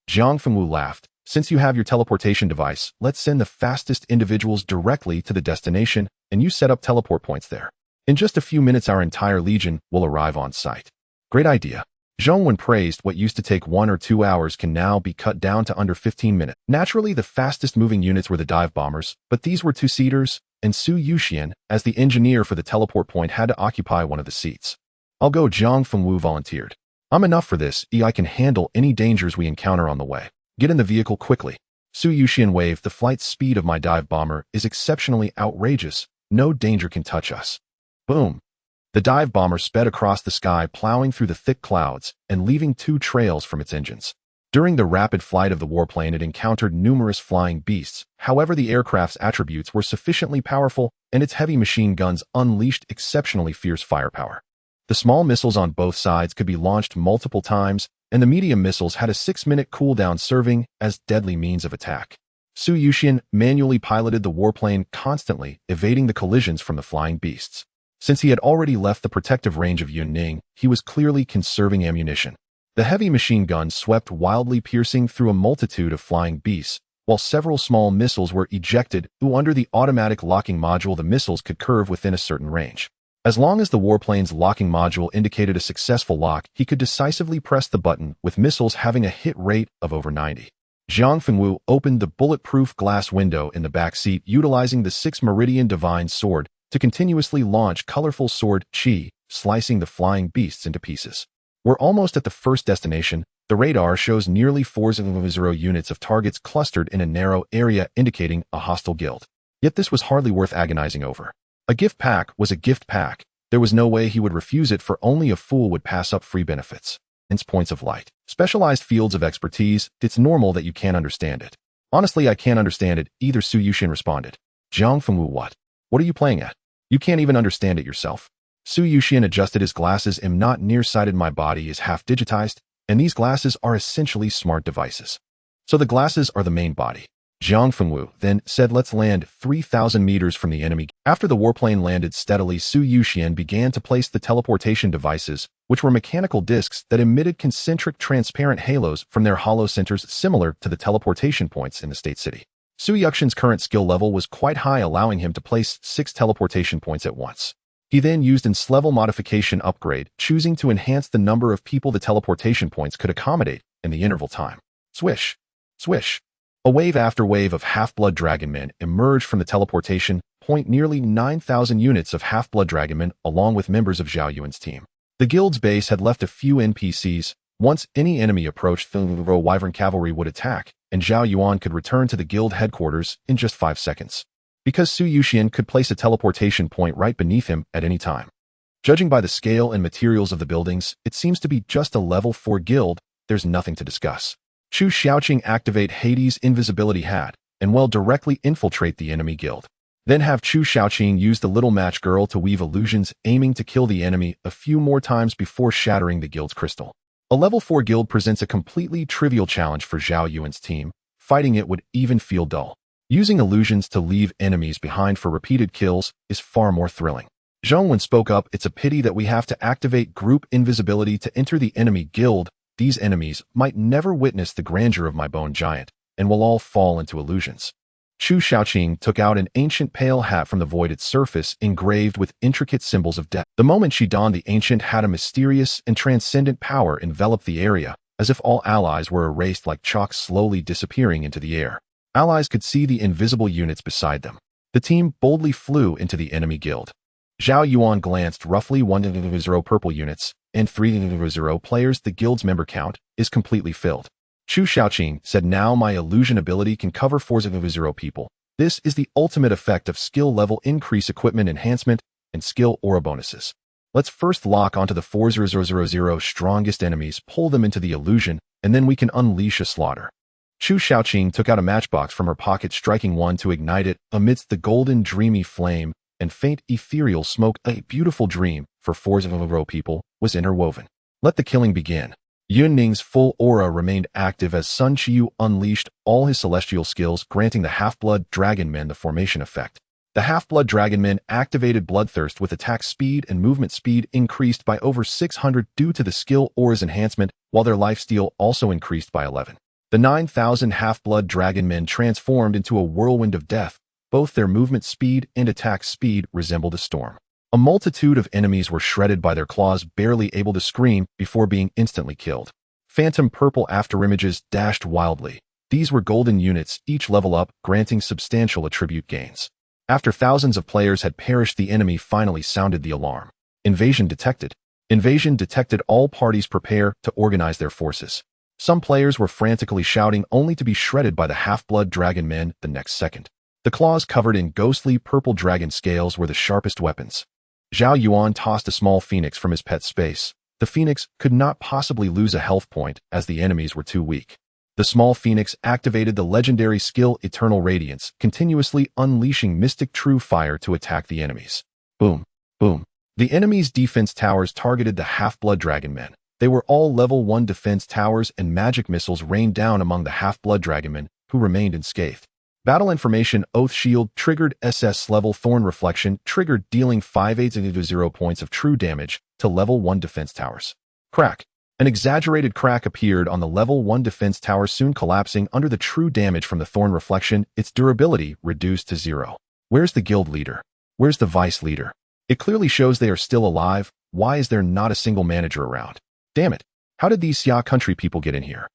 Jiang Fengwu laughed. "Since you have your teleportation device, let's send the fastest individuals directly to the destination, and you set up teleport points there. In just a few minutes, our entire legion will arrive on site." Great idea. Zhongwen praised what used to take 1 or 2 hours can now be cut down to under 15 minutes. Naturally, the fastest moving units were the dive bombers, but these were 2-seaters, and Su Yuxian, as the engineer for the teleport point, had to occupy one of the seats. I'll go, Zhang Fengwu volunteered. I'm enough for this, I can handle any dangers we encounter on the way. Get in the vehicle quickly. Su Yuxian waved. The flight speed of my dive bomber is exceptionally outrageous. No danger can touch us. Boom. The dive bomber sped across the sky, plowing through the thick clouds and leaving 2 trails from its engines. During the rapid flight of the warplane, it encountered numerous flying beasts. However, the aircraft's attributes were sufficiently powerful, and its heavy machine guns unleashed exceptionally fierce firepower. The small missiles on both sides could be launched multiple times, and the medium missiles had a 6-minute cooldown, serving as deadly means of attack. Su Yuxian manually piloted the warplane, constantly evading the collisions from the flying beasts. Since he had already left the protective range of Yunning, he was clearly conserving ammunition. The heavy machine gun swept wildly, piercing through a multitude of flying beasts, while several small missiles were ejected. Under the automatic locking module, the missiles could curve within a certain range. As long as the warplane's locking module indicated a successful lock, he could decisively press the button, with missiles having a hit rate of over 90. Zhang Fengwu opened the bulletproof glass window in the back seat, utilizing the 6 Meridian Divine Sword to continuously launch colorful sword chi, slicing the flying beasts into pieces. We're almost at the first destination. The radar shows nearly 400 units of targets clustered in a narrow area, indicating a hostile guild. Yet this was hardly worth agonizing over. A gift pack was a gift pack. There was no way he would refuse it, for only a fool would pass up free benefits. Its points of light. Specialized fields of expertise. It's normal that you can't understand it. Honestly, I can't understand it either, Su Yuxian responded. Zhang Fengwu, what? What are you playing at? You can't even understand it yourself. Su Yuxian adjusted his glasses. I'm not nearsighted. My body is half digitized, and these glasses are essentially smart devices. So the glasses are the main body. Zhang Fengwu then said, let's land 3,000 meters from the enemy. After the warplane landed steadily, Su Yuxian began to place the teleportation devices, which were mechanical discs that emitted concentric transparent halos from their hollow centers, similar to the teleportation points in the state city. Su Yuxian's current skill level was quite high, allowing him to place 6 teleportation points at once. He then used an S-level modification upgrade, choosing to enhance the number of people the teleportation points could accommodate in the interval time. Swish! Swish! A wave after wave of half-blood dragonmen emerged from the teleportation point. Nearly 9,000 units of half-blood dragonmen, along with members of Zhao Yuan's team. The guild's base had left a few NPCs. Once any enemy approached, the Wyvern cavalry would attack, and Zhao Yuan could return to the guild headquarters in just 5 seconds. Because Su Yuxian could place a teleportation point right beneath him at any time. Judging by the scale and materials of the buildings, it seems to be just a level 4 guild. There's nothing to discuss. Chu Xiaoqing activate Hades' invisibility hat, and will directly infiltrate the enemy guild. Then have Chu Xiaoqing use the little match girl to weave illusions, aiming to kill the enemy a few more times before shattering the guild's crystal. A level 4 guild presents a completely trivial challenge for Zhao Yuan's team. Fighting it would even feel dull. Using illusions to leave enemies behind for repeated kills is far more thrilling. Zhang Yuan spoke up, it's a pity that we have to activate group invisibility to enter the enemy guild. These enemies might never witness the grandeur of my bone giant, and will all fall into illusions. Chu Xiaoqing took out an ancient pale hat from the voided surface, engraved with intricate symbols of death. The moment she donned the ancient hat, a mysterious and transcendent power enveloped the area, as if all allies were erased like chalk, slowly disappearing into the air. Allies could see the invisible units beside them. The team boldly flew into the enemy guild. Zhao Yuan glanced. Roughly 100 purple units and 300 players. The guild's member count is completely filled. Chu Xiaoqing said, now my illusion ability can cover 400 people. This is the ultimate effect of skill level increase, equipment enhancement, and skill aura bonuses. Let's first lock onto the 400 strongest enemies, pull them into the illusion, and then we can unleash a slaughter. Chu Xiaoqing took out a matchbox from her pocket, striking one to ignite it. Amidst the golden dreamy flame and faint ethereal smoke, a beautiful dream for 400 people was interwoven. Let the killing begin. Yunning's full aura remained active as Sun Qiu unleashed all his celestial skills, granting the half-blood dragonmen the formation effect. The half-blood dragonmen activated bloodthirst, with attack speed and movement speed increased by over 600 due to the skill aura's enhancement, while their lifesteal also increased by 11. The 9,000 half-blood dragonmen transformed into a whirlwind of death. Both their movement speed and attack speed resembled a storm. A multitude of enemies were shredded by their claws, barely able to scream before being instantly killed. Phantom purple afterimages dashed wildly. These were golden units, each level up, granting substantial attribute gains. After thousands of players had perished, the enemy finally sounded the alarm. Invasion detected. Invasion detected. All parties prepare to organize their forces. Some players were frantically shouting only to be shredded by the half-blood dragon men the next second. The claws covered in ghostly purple dragon scales were the sharpest weapons. Zhao Yuan tossed a small phoenix from his pet space. The phoenix could not possibly lose a health point as the enemies were too weak. The small phoenix activated the legendary skill Eternal Radiance, continuously unleashing mystic true fire to attack the enemies. Boom, boom. The enemy's defense towers targeted the half-blood dragon men. They were all level 1 defense towers, and magic missiles rained down among the half-blood dragon men, who remained unscathed. Battle information: Oath Shield triggered. SS level. Thorn Reflection triggered, dealing 5/8 points of true damage to level 1 defense towers. Crack. An exaggerated crack appeared on the level 1 defense tower, soon collapsing under the true damage from the Thorn Reflection, its durability reduced to 0. Where's the guild leader? Where's the vice leader? It clearly shows they are still alive. Why is there not a single manager around? Damn it. How did these Xia country people get in here?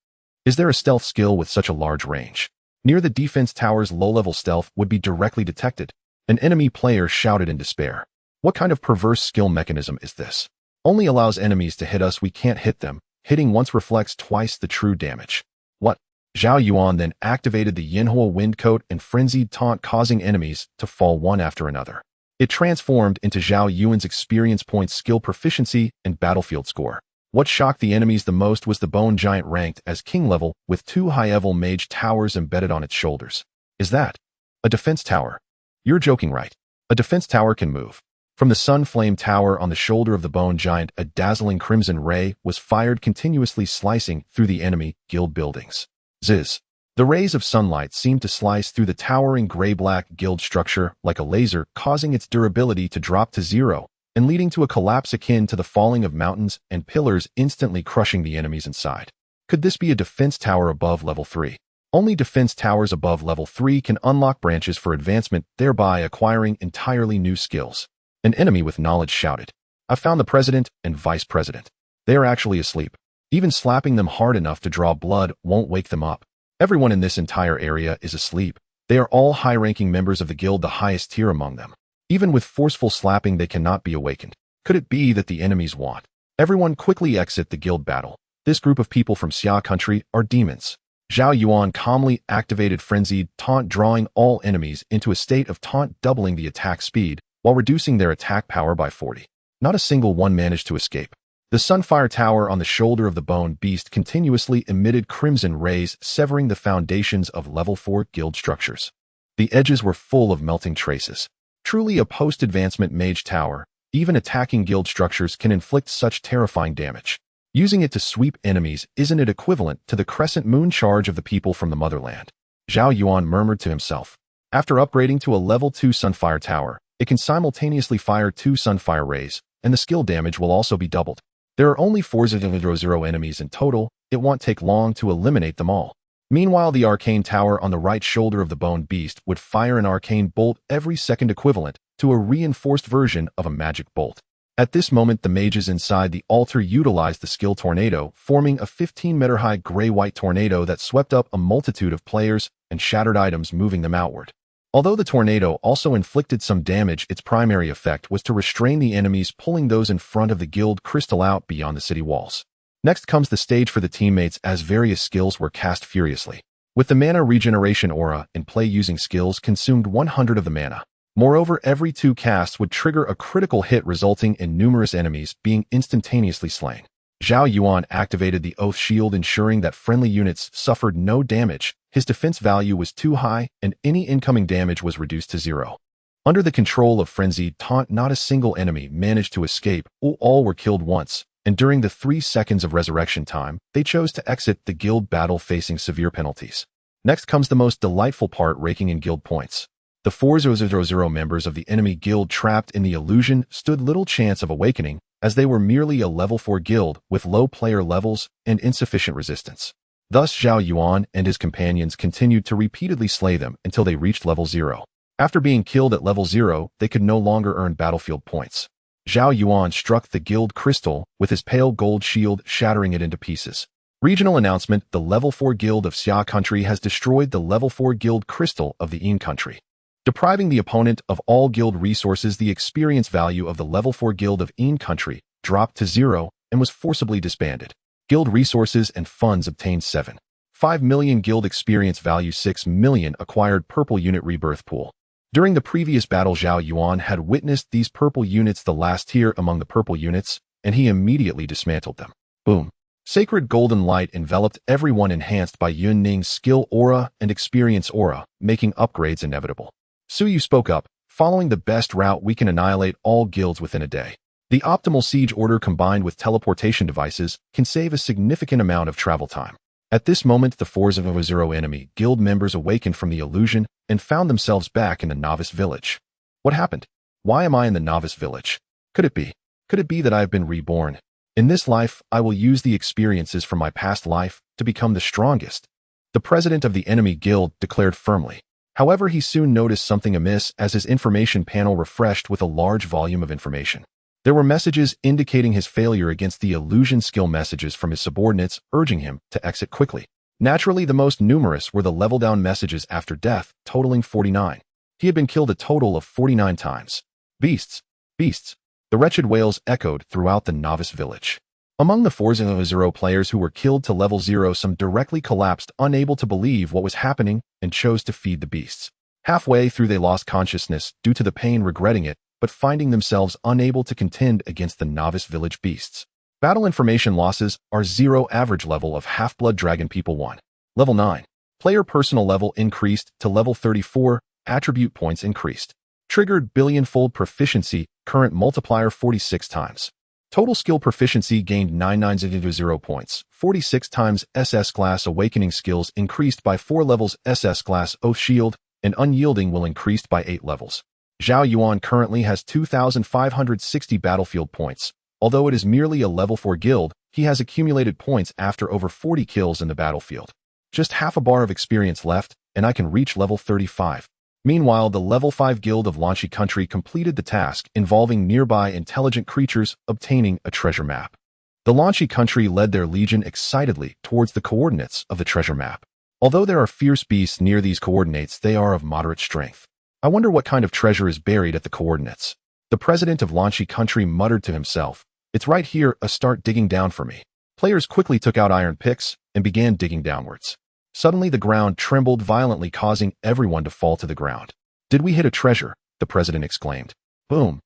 Is there a stealth skill with such a large range? Near the defense tower's low-level stealth would be directly detected. An enemy player shouted in despair. What kind of perverse skill mechanism is this? Only allows enemies to hit us, we can't hit them. Hitting once reflects twice the true damage. What? Zhao Yuan then activated the Yinhua Wind Coat and frenzied taunt, causing enemies to fall one after another. It transformed into Zhao Yuan's experience points, skill proficiency, and battlefield score. What shocked the enemies the most was the bone giant, ranked as king level with 2 high-level mage towers embedded on its shoulders. Is that a defense tower? You're joking, right? A defense tower can move. From the sun flame tower on the shoulder of the bone giant, a dazzling crimson ray was fired, continuously slicing through the enemy guild buildings. Ziz. The rays of sunlight seemed to slice through the towering gray-black guild structure like a laser, causing its durability to drop to 0 and leading to a collapse akin to the falling of mountains and pillars, instantly crushing the enemies inside. Could this be a defense tower above level 3? Only defense towers above level 3 can unlock branches for advancement, thereby acquiring entirely new skills. An enemy with knowledge shouted. I found the president and vice president. They are actually asleep. Even slapping them hard enough to draw blood won't wake them up. Everyone in this entire area is asleep. They are all high-ranking members of the guild, the highest tier among them. Even with forceful slapping, they cannot be awakened. Could it be that the enemies want everyone quickly exit the guild battle? This group of people from Xia country are demons. Zhao Yuan calmly activated frenzied taunt, drawing all enemies into a state of taunt, doubling the attack speed while reducing their attack power by 40. Not a single one managed to escape. The Sunfire Tower on the shoulder of the Bone Beast continuously emitted crimson rays, severing the foundations of level 4 guild structures. The edges were full of melting traces. Truly a post-advancement mage tower, even attacking guild structures can inflict such terrifying damage. Using it to sweep enemies, isn't it equivalent to the crescent moon charge of the people from the motherland? Zhao Yuan murmured to himself. After upgrading to a level 2 Sunfire Tower, it can simultaneously fire 2 Sunfire rays, and the skill damage will also be doubled. There are only 400 enemies in total. It won't take long to eliminate them all. Meanwhile, the arcane tower on the right shoulder of the Bone Beast would fire an arcane bolt every second, equivalent to a reinforced version of a magic bolt. At this moment, the mages inside the altar utilized the skill Tornado, forming a 15-meter-high gray-white tornado that swept up a multitude of players and shattered items, moving them outward. Although the tornado also inflicted some damage, its primary effect was to restrain the enemies, pulling those in front of the guild crystal out beyond the city walls. Next comes the stage for the teammates as various skills were cast furiously. With the mana regeneration aura in play, using skills consumed 100 of the mana. Moreover, every 2 casts would trigger a critical hit, resulting in numerous enemies being instantaneously slain. Zhao Yuan activated the Oath Shield, ensuring that friendly units suffered no damage. His defense value was too high, and any incoming damage was reduced to 0. Under the control of frenzied taunt, not a single enemy managed to escape. All were killed once, and during the 3 seconds of resurrection time, they chose to exit the guild battle, facing severe penalties. Next comes the most delightful part, raking in guild points. The 400 members of the enemy guild, trapped in the illusion, stood little chance of awakening, as they were merely a level 4 guild with low player levels and insufficient resistance. Thus, Zhao Yuan and his companions continued to repeatedly slay them until they reached level 0. After being killed at level 0, they could no longer earn battlefield points. Zhao Yuan struck the guild crystal with his pale gold shield, shattering it into pieces. Regional announcement: the level 4 guild of Xia country has destroyed the level 4 guild crystal of the Yin country, depriving the opponent of all guild resources. The experience value of the level 4 guild of Yin country dropped to 0 and was forcibly disbanded. Guild resources and funds obtained 7.5 million guild experience value 6 million acquired purple unit rebirth pool. During the previous battle, Zhao Yuan had witnessed these purple units, the last tier among the purple units, and he immediately dismantled them. Boom. Sacred golden light enveloped everyone, enhanced by Yun Ning's skill aura and experience aura, making upgrades inevitable. Su Yu spoke up, following the best route we can annihilate all guilds within a day. The optimal siege order combined with teleportation devices can save a significant amount of travel time. At this moment, the 400 enemy guild members awakened from the illusion and found themselves back in the novice village. What happened? Why am I in the novice village? Could it be that I have been reborn? In this life, I will use the experiences from my past life to become the strongest, the president of the enemy guild declared firmly. However, he soon noticed something amiss as his information panel refreshed with a large volume of information. There were messages indicating his failure against the illusion skill, messages from his subordinates urging him to exit quickly. Naturally, the most numerous were the level down messages after death, totaling 49. He had been killed a total of 49 times. Beasts. Beasts. The wretched wails echoed throughout the novice village. Among the 400 players who were killed to level 0, some directly collapsed, unable to believe what was happening, and chose to feed the beasts. Halfway through they lost consciousness due to the pain, regretting it, but finding themselves unable to contend against the novice village beasts. Battle information losses are 0. Average level of Half-Blood Dragon People 1. Level 9. Player personal level increased to level 34. Attribute points increased. Triggered billion-fold proficiency, current multiplier 46 times. Total skill proficiency gained 990 points. 46 times SS class awakening skills increased by 4 levels. SS class Oath Shield and Unyielding will increased by 8 levels. Zhao Yuan currently has 2,560 battlefield points. Although it is merely a level 4 guild, he has accumulated points after over 40 kills in the battlefield. Just half a bar of experience left, and I can reach level 35. Meanwhile, the level 5 guild of Lanchi Country completed the task involving nearby intelligent creatures obtaining a treasure map. The Lanchi Country led their legion excitedly towards the coordinates of the treasure map. Although there are fierce beasts near these coordinates, they are of moderate strength. I wonder what kind of treasure is buried at the coordinates. The president of Lanchi Country muttered to himself, "It's right here, start digging down for me." Players quickly took out iron picks and began digging downwards. Suddenly the ground trembled violently, causing everyone to fall to the ground. "Did we hit a treasure?" the president exclaimed. Boom!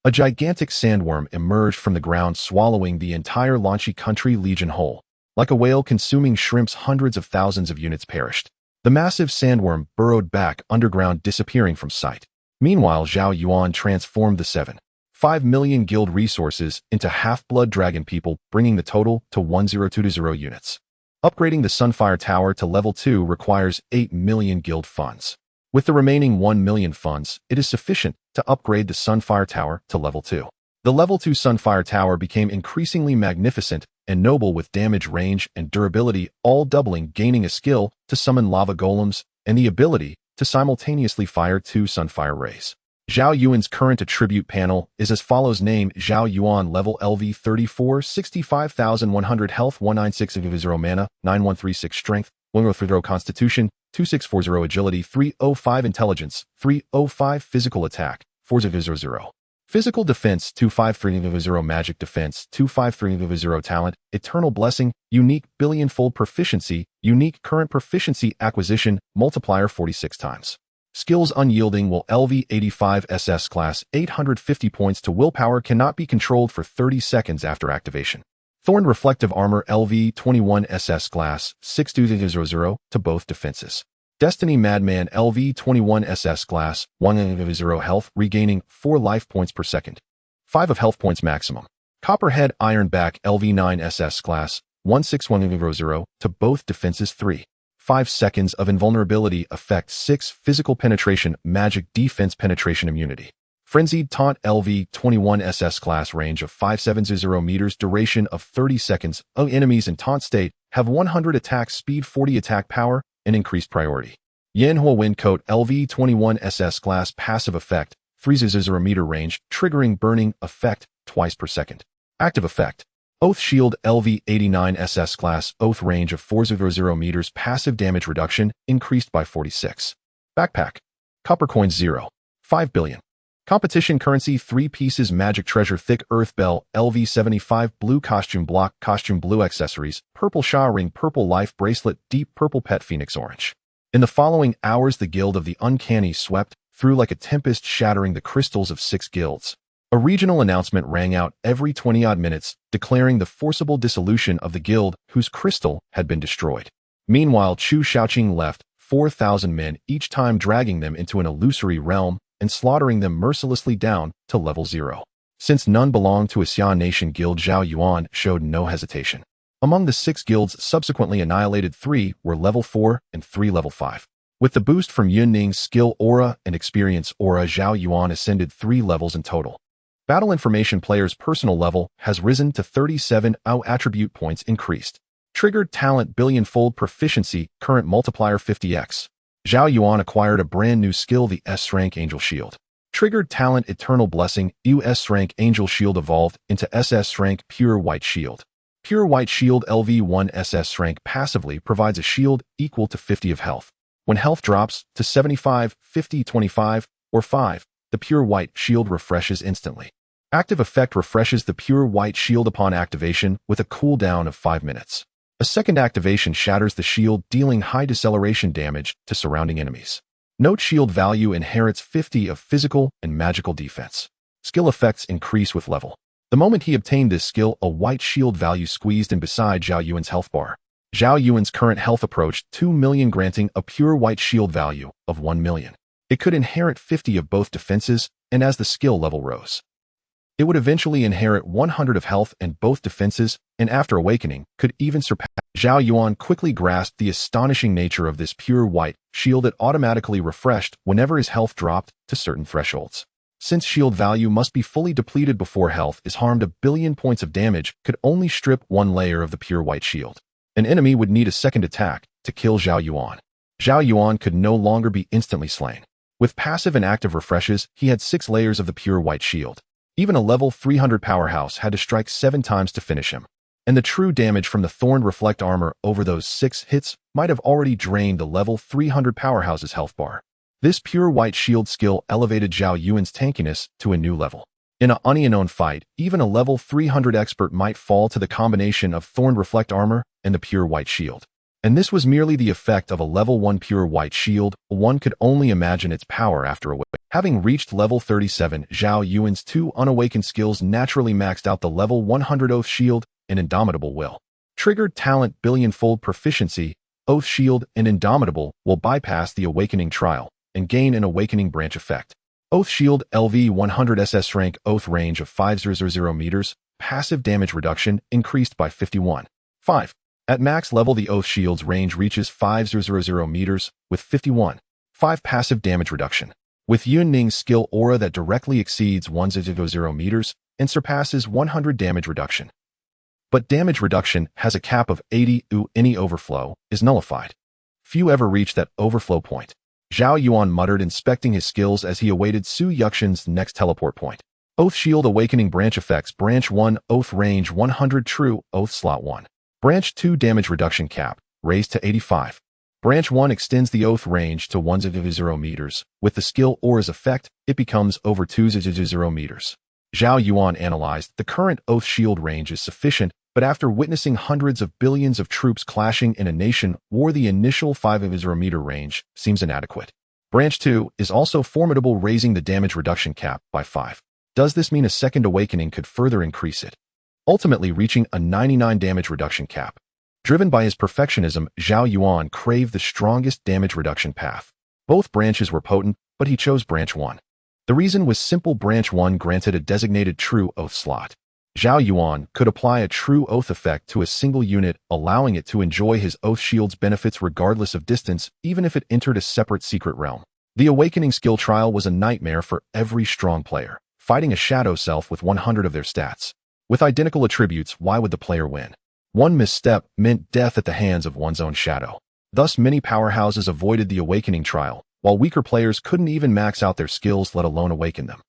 A gigantic sandworm emerged from the ground, swallowing the entire Lanchi Country legion whole. Like a whale consuming shrimps, hundreds of thousands of units perished. The massive sandworm burrowed back underground, disappearing from sight. Meanwhile, Zhao Yuan transformed the 7.5 million guild resources into Half-Blood Dragon People, bringing the total to 1020 units. Upgrading the Sunfire Tower to level 2 requires 8 million guild funds. With the remaining 1 million funds, it is sufficient to upgrade the Sunfire Tower to level 2. The level 2 Sunfire Tower became increasingly magnificent and noble, with damage, range, and durability all doubling, gaining a skill to summon lava golems and the ability to simultaneously fire 2 Sunfire rays. Zhao Yuan's current attribute panel is as follows. Name: Zhao Yuan, level LV 34, 65,100 health, 1960 mana, 9136 strength, 130 constitution, 2640 agility, 305 intelligence, 305 physical attack, 400 physical defense, 25300 magic defense, 25300 talent, eternal blessing, unique billion-fold proficiency, unique current proficiency acquisition, multiplier 46 times. Skills: Unyielding will LV 85 SS class, 850 points to willpower, cannot be controlled for 30 seconds after activation. Thorn Reflective Armor LV 21 SS class, 6200 to both defenses. Destiny Madman LV 21 SS class, 100 health, regaining 4 life points per second. 5 of health points maximum. Copperhead Ironback LV 9 SS class, 16100 to both defenses, 5 seconds of invulnerability effect, 6 physical penetration, magic defense penetration immunity. Frenzied Taunt LV 21 SS class, range of 570 meters, duration of 30 seconds. Enemies in taunt state have 100 attack speed, 40 attack power, and increased priority. Yanhua Windcoat LV 21 SS class, passive effect, 300 meter range, triggering burning effect twice per second. Active effect: Oath Shield LV 89 SS class, oath, range of 400 meters, passive damage reduction increased by 46. Backpack. Copper coins 0. 5 billion. Competition currency 3 pieces magic treasure thick earth bell LV75 blue costume block costume blue accessories purple Sha ring purple life bracelet deep purple pet phoenix orange. In the following hours the guild of the uncanny swept through like a tempest shattering the crystals of 6 guilds. A regional announcement rang out every 20-odd minutes declaring the forcible dissolution of the guild whose crystal had been destroyed. Meanwhile Chu Shaoqing left 4,000 men each time dragging them into an illusory realm and slaughtering them mercilessly down to level 0. Since none belonged to a Xia nation guild, Zhao Yuan showed no hesitation. Among the 6 guilds subsequently annihilated, 3 were level 4 and 3 level 5. With the boost from Yunning's skill aura and experience aura, Zhao Yuan ascended 3 levels in total. Battle information player's personal level has risen to 37. Our attribute points increased. Triggered talent billionfold proficiency, current multiplier 50x. Zhao Yuan acquired a brand new skill, the SSS-Rank Angel Shield. Triggered talent eternal blessing, SSS-Rank Angel Shield evolved into SSS-Rank Pure White Shield. Pure White Shield LV1 SSS-Rank passively provides a shield equal to 50 of health. When health drops to 75, 50, 25, or 5, the Pure White Shield refreshes instantly. Active effect refreshes the Pure White Shield upon activation with a cooldown of 5 minutes. A second activation shatters the shield, dealing high deceleration damage to surrounding enemies. Note shield value inherits 50 of physical and magical defense. Skill effects increase with level. The moment he obtained this skill, a white shield value squeezed in beside Zhao Yuan's health bar. Zhao Yuan's current health approached 2 million, granting a pure white shield value of 1 million. It could inherit 50 of both defenses, and as the skill level rose, it would eventually inherit 100 of health and both defenses, and after awakening, could even surpass. Zhao Yuan quickly grasped the astonishing nature of this pure white shield that automatically refreshed whenever his health dropped to certain thresholds. Since shield value must be fully depleted before health is harmed, a billion points of damage could only strip 1 layer of the pure white shield. An enemy would need a second attack to kill Zhao Yuan. Zhao Yuan could no longer be instantly slain. With passive and active refreshes, he had 6 layers of the pure white shield. Even a level 300 powerhouse had to strike 7 times to finish him. And the true damage from the Thorn Reflect Armor over those 6 hits might have already drained the level 300 powerhouse's health bar. This pure white shield skill elevated Zhao Yuan's tankiness to a new level. In an unknown fight, even a level 300 expert might fall to the combination of Thorn Reflect Armor and the pure white shield. And this was merely the effect of a level 1 pure white shield. One could only imagine its power after awakening. Having reached level 37, Zhao Yuan's 2 unawakened skills naturally maxed out the level 100 Oath Shield and Indomitable Will. Triggered talent billionfold proficiency, Oath Shield and Indomitable will bypass the awakening trial and gain an awakening branch effect. Oath Shield LV 100 SS rank Oath range of 5,000 meters, passive damage reduction increased by 51. 5. At max level, the Oath Shield's range reaches 5,000 meters with 51. 5 passive damage reduction. With Yunning's skill aura that directly exceeds 1,000 meters and surpasses 100 damage reduction. But damage reduction has a cap of 80. Any overflow is nullified. Few ever reach that overflow point. Zhao Yuan muttered, inspecting his skills as he awaited Su Yuxin's next teleport point. Oath Shield Awakening Branch Effects. Branch 1 Oath Range 100 True Oath Slot 1. Branch 2 Damage Reduction Cap raised to 85. Branch 1 extends the Oath range to 1,000 meters. With the skill Aura's effect, it becomes over 2,000 meters. Zhao Yuan analyzed the current Oath Shield range is sufficient, but after witnessing hundreds of billions of troops clashing in a nation war, the initial 5,000 meter range seems inadequate. Branch 2 is also formidable, raising the damage reduction cap by 5. Does this mean a second awakening could further increase it, ultimately reaching a 99 damage reduction cap? Driven by his perfectionism, Zhao Yuan craved the strongest damage reduction path. Both branches were potent, but he chose Branch 1. The reason was simple. Branch 1 granted a designated True Oath slot. Zhao Yuan could apply a True Oath effect to a single unit, allowing it to enjoy his Oath Shield's benefits regardless of distance, even if it entered a separate secret realm. The Awakening skill trial was a nightmare for every strong player, fighting a shadow self with 100 of their stats. With identical attributes, why would the player win? One misstep meant death at the hands of one's own shadow. Thus, many powerhouses avoided the Awakening trial, while weaker players couldn't even max out their skills, let alone awaken them.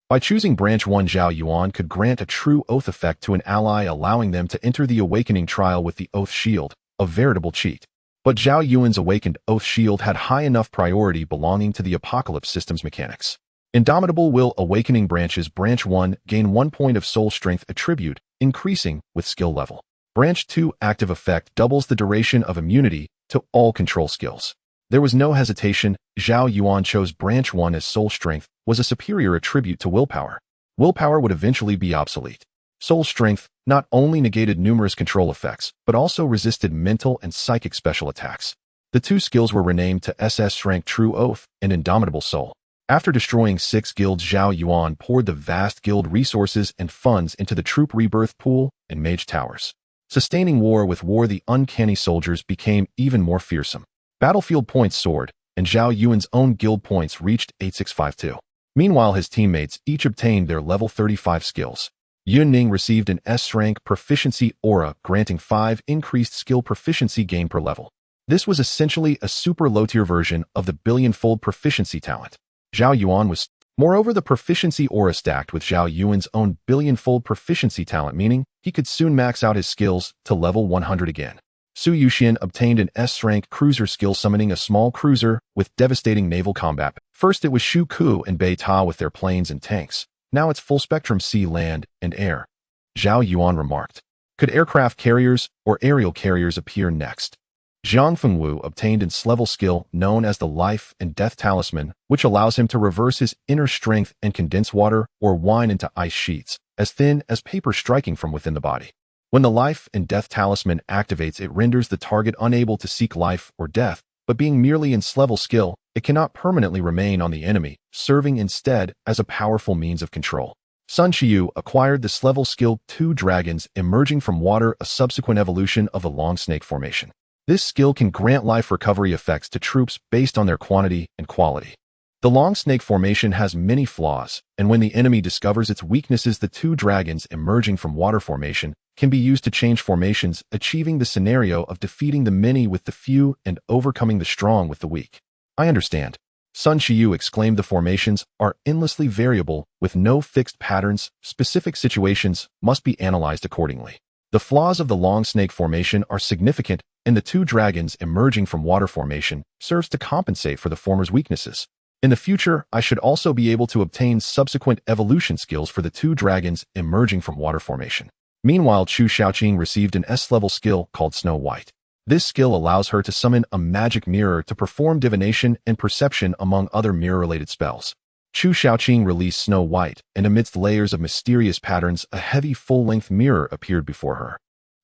By choosing Branch 1, Zhao Yuan could grant a True Oath effect to an ally, allowing them to enter the Awakening trial with the Oath Shield, a veritable cheat. But Zhao Yuan's awakened Oath Shield had high enough priority belonging to the Apocalypse system's mechanics. Indomitable Will Awakening Branches. Branch 1, gain 1 point of soul strength attribute, increasing with skill level. Branch 2, active effect, doubles the duration of immunity to all control skills. There was no hesitation. Zhao Yuan chose Branch 1 as soul strength was a superior attribute to willpower. Willpower would eventually be obsolete. Soul strength not only negated numerous control effects, but also resisted mental and psychic special attacks. The two skills were renamed to SSS-Rank True Oath and Indomitable Soul. After destroying 6 guilds, Zhao Yuan poured the vast guild resources and funds into the troop rebirth pool and mage towers. Sustaining war with war, the uncanny soldiers became even more fearsome. Battlefield points soared, and Zhao Yuan's own guild points reached 8652. Meanwhile, his teammates each obtained their level 35 skills. Yun Ning received an S-Rank Proficiency aura, granting 5 increased skill proficiency gain per level. This was essentially a super low-tier version of the billion-fold proficiency talent. Zhao Yuan was. Moreover, the proficiency aura stacked with Zhao Yuan's own billion-fold proficiency talent, meaning he could soon max out his skills to level 100 again. Su Yuxian obtained an S-Rank cruiser skill, summoning a small cruiser with devastating naval combat. First it was Shu Ku and Bei Ta with their planes and tanks. Now it's full-spectrum sea, land, and air. Zhao Yuan remarked. Could aircraft carriers or aerial carriers appear next? Zhang Fengwu obtained an S-level skill known as the Life and Death Talisman, which allows him to reverse his inner strength and condense water or wine into ice sheets, as thin as paper, striking from within the body. When the Life and Death Talisman activates, it renders the target unable to seek life or death, but being merely an S-level skill, it cannot permanently remain on the enemy, serving instead as a powerful means of control. Sun Xiu acquired the S-level skill 2 Dragons Emerging from Water, a subsequent evolution of the Long Snake Formation. This skill can grant life recovery effects to troops based on their quantity and quality. The Long Snake Formation has many flaws, and when the enemy discovers its weaknesses, the 2 Dragons Emerging from Water formation can be used to change formations, achieving the scenario of defeating the many with the few and overcoming the strong with the weak. I understand. Sun Xiu exclaimed. The formations are endlessly variable, with no fixed patterns. Specific situations must be analyzed accordingly. The flaws of the Long Snake Formation are significant, and the 2 Dragons Emerging from Water formation serves to compensate for the former's weaknesses. In the future, I should also be able to obtain subsequent evolution skills for the 2 Dragons Emerging from Water formation. Meanwhile, Chu Xiaoqing received an S-level skill called Snow White. This skill allows her to summon a magic mirror to perform divination and perception among other mirror-related spells. Chu Xiaoqing released Snow White, and amidst layers of mysterious patterns, a heavy full-length mirror appeared before her.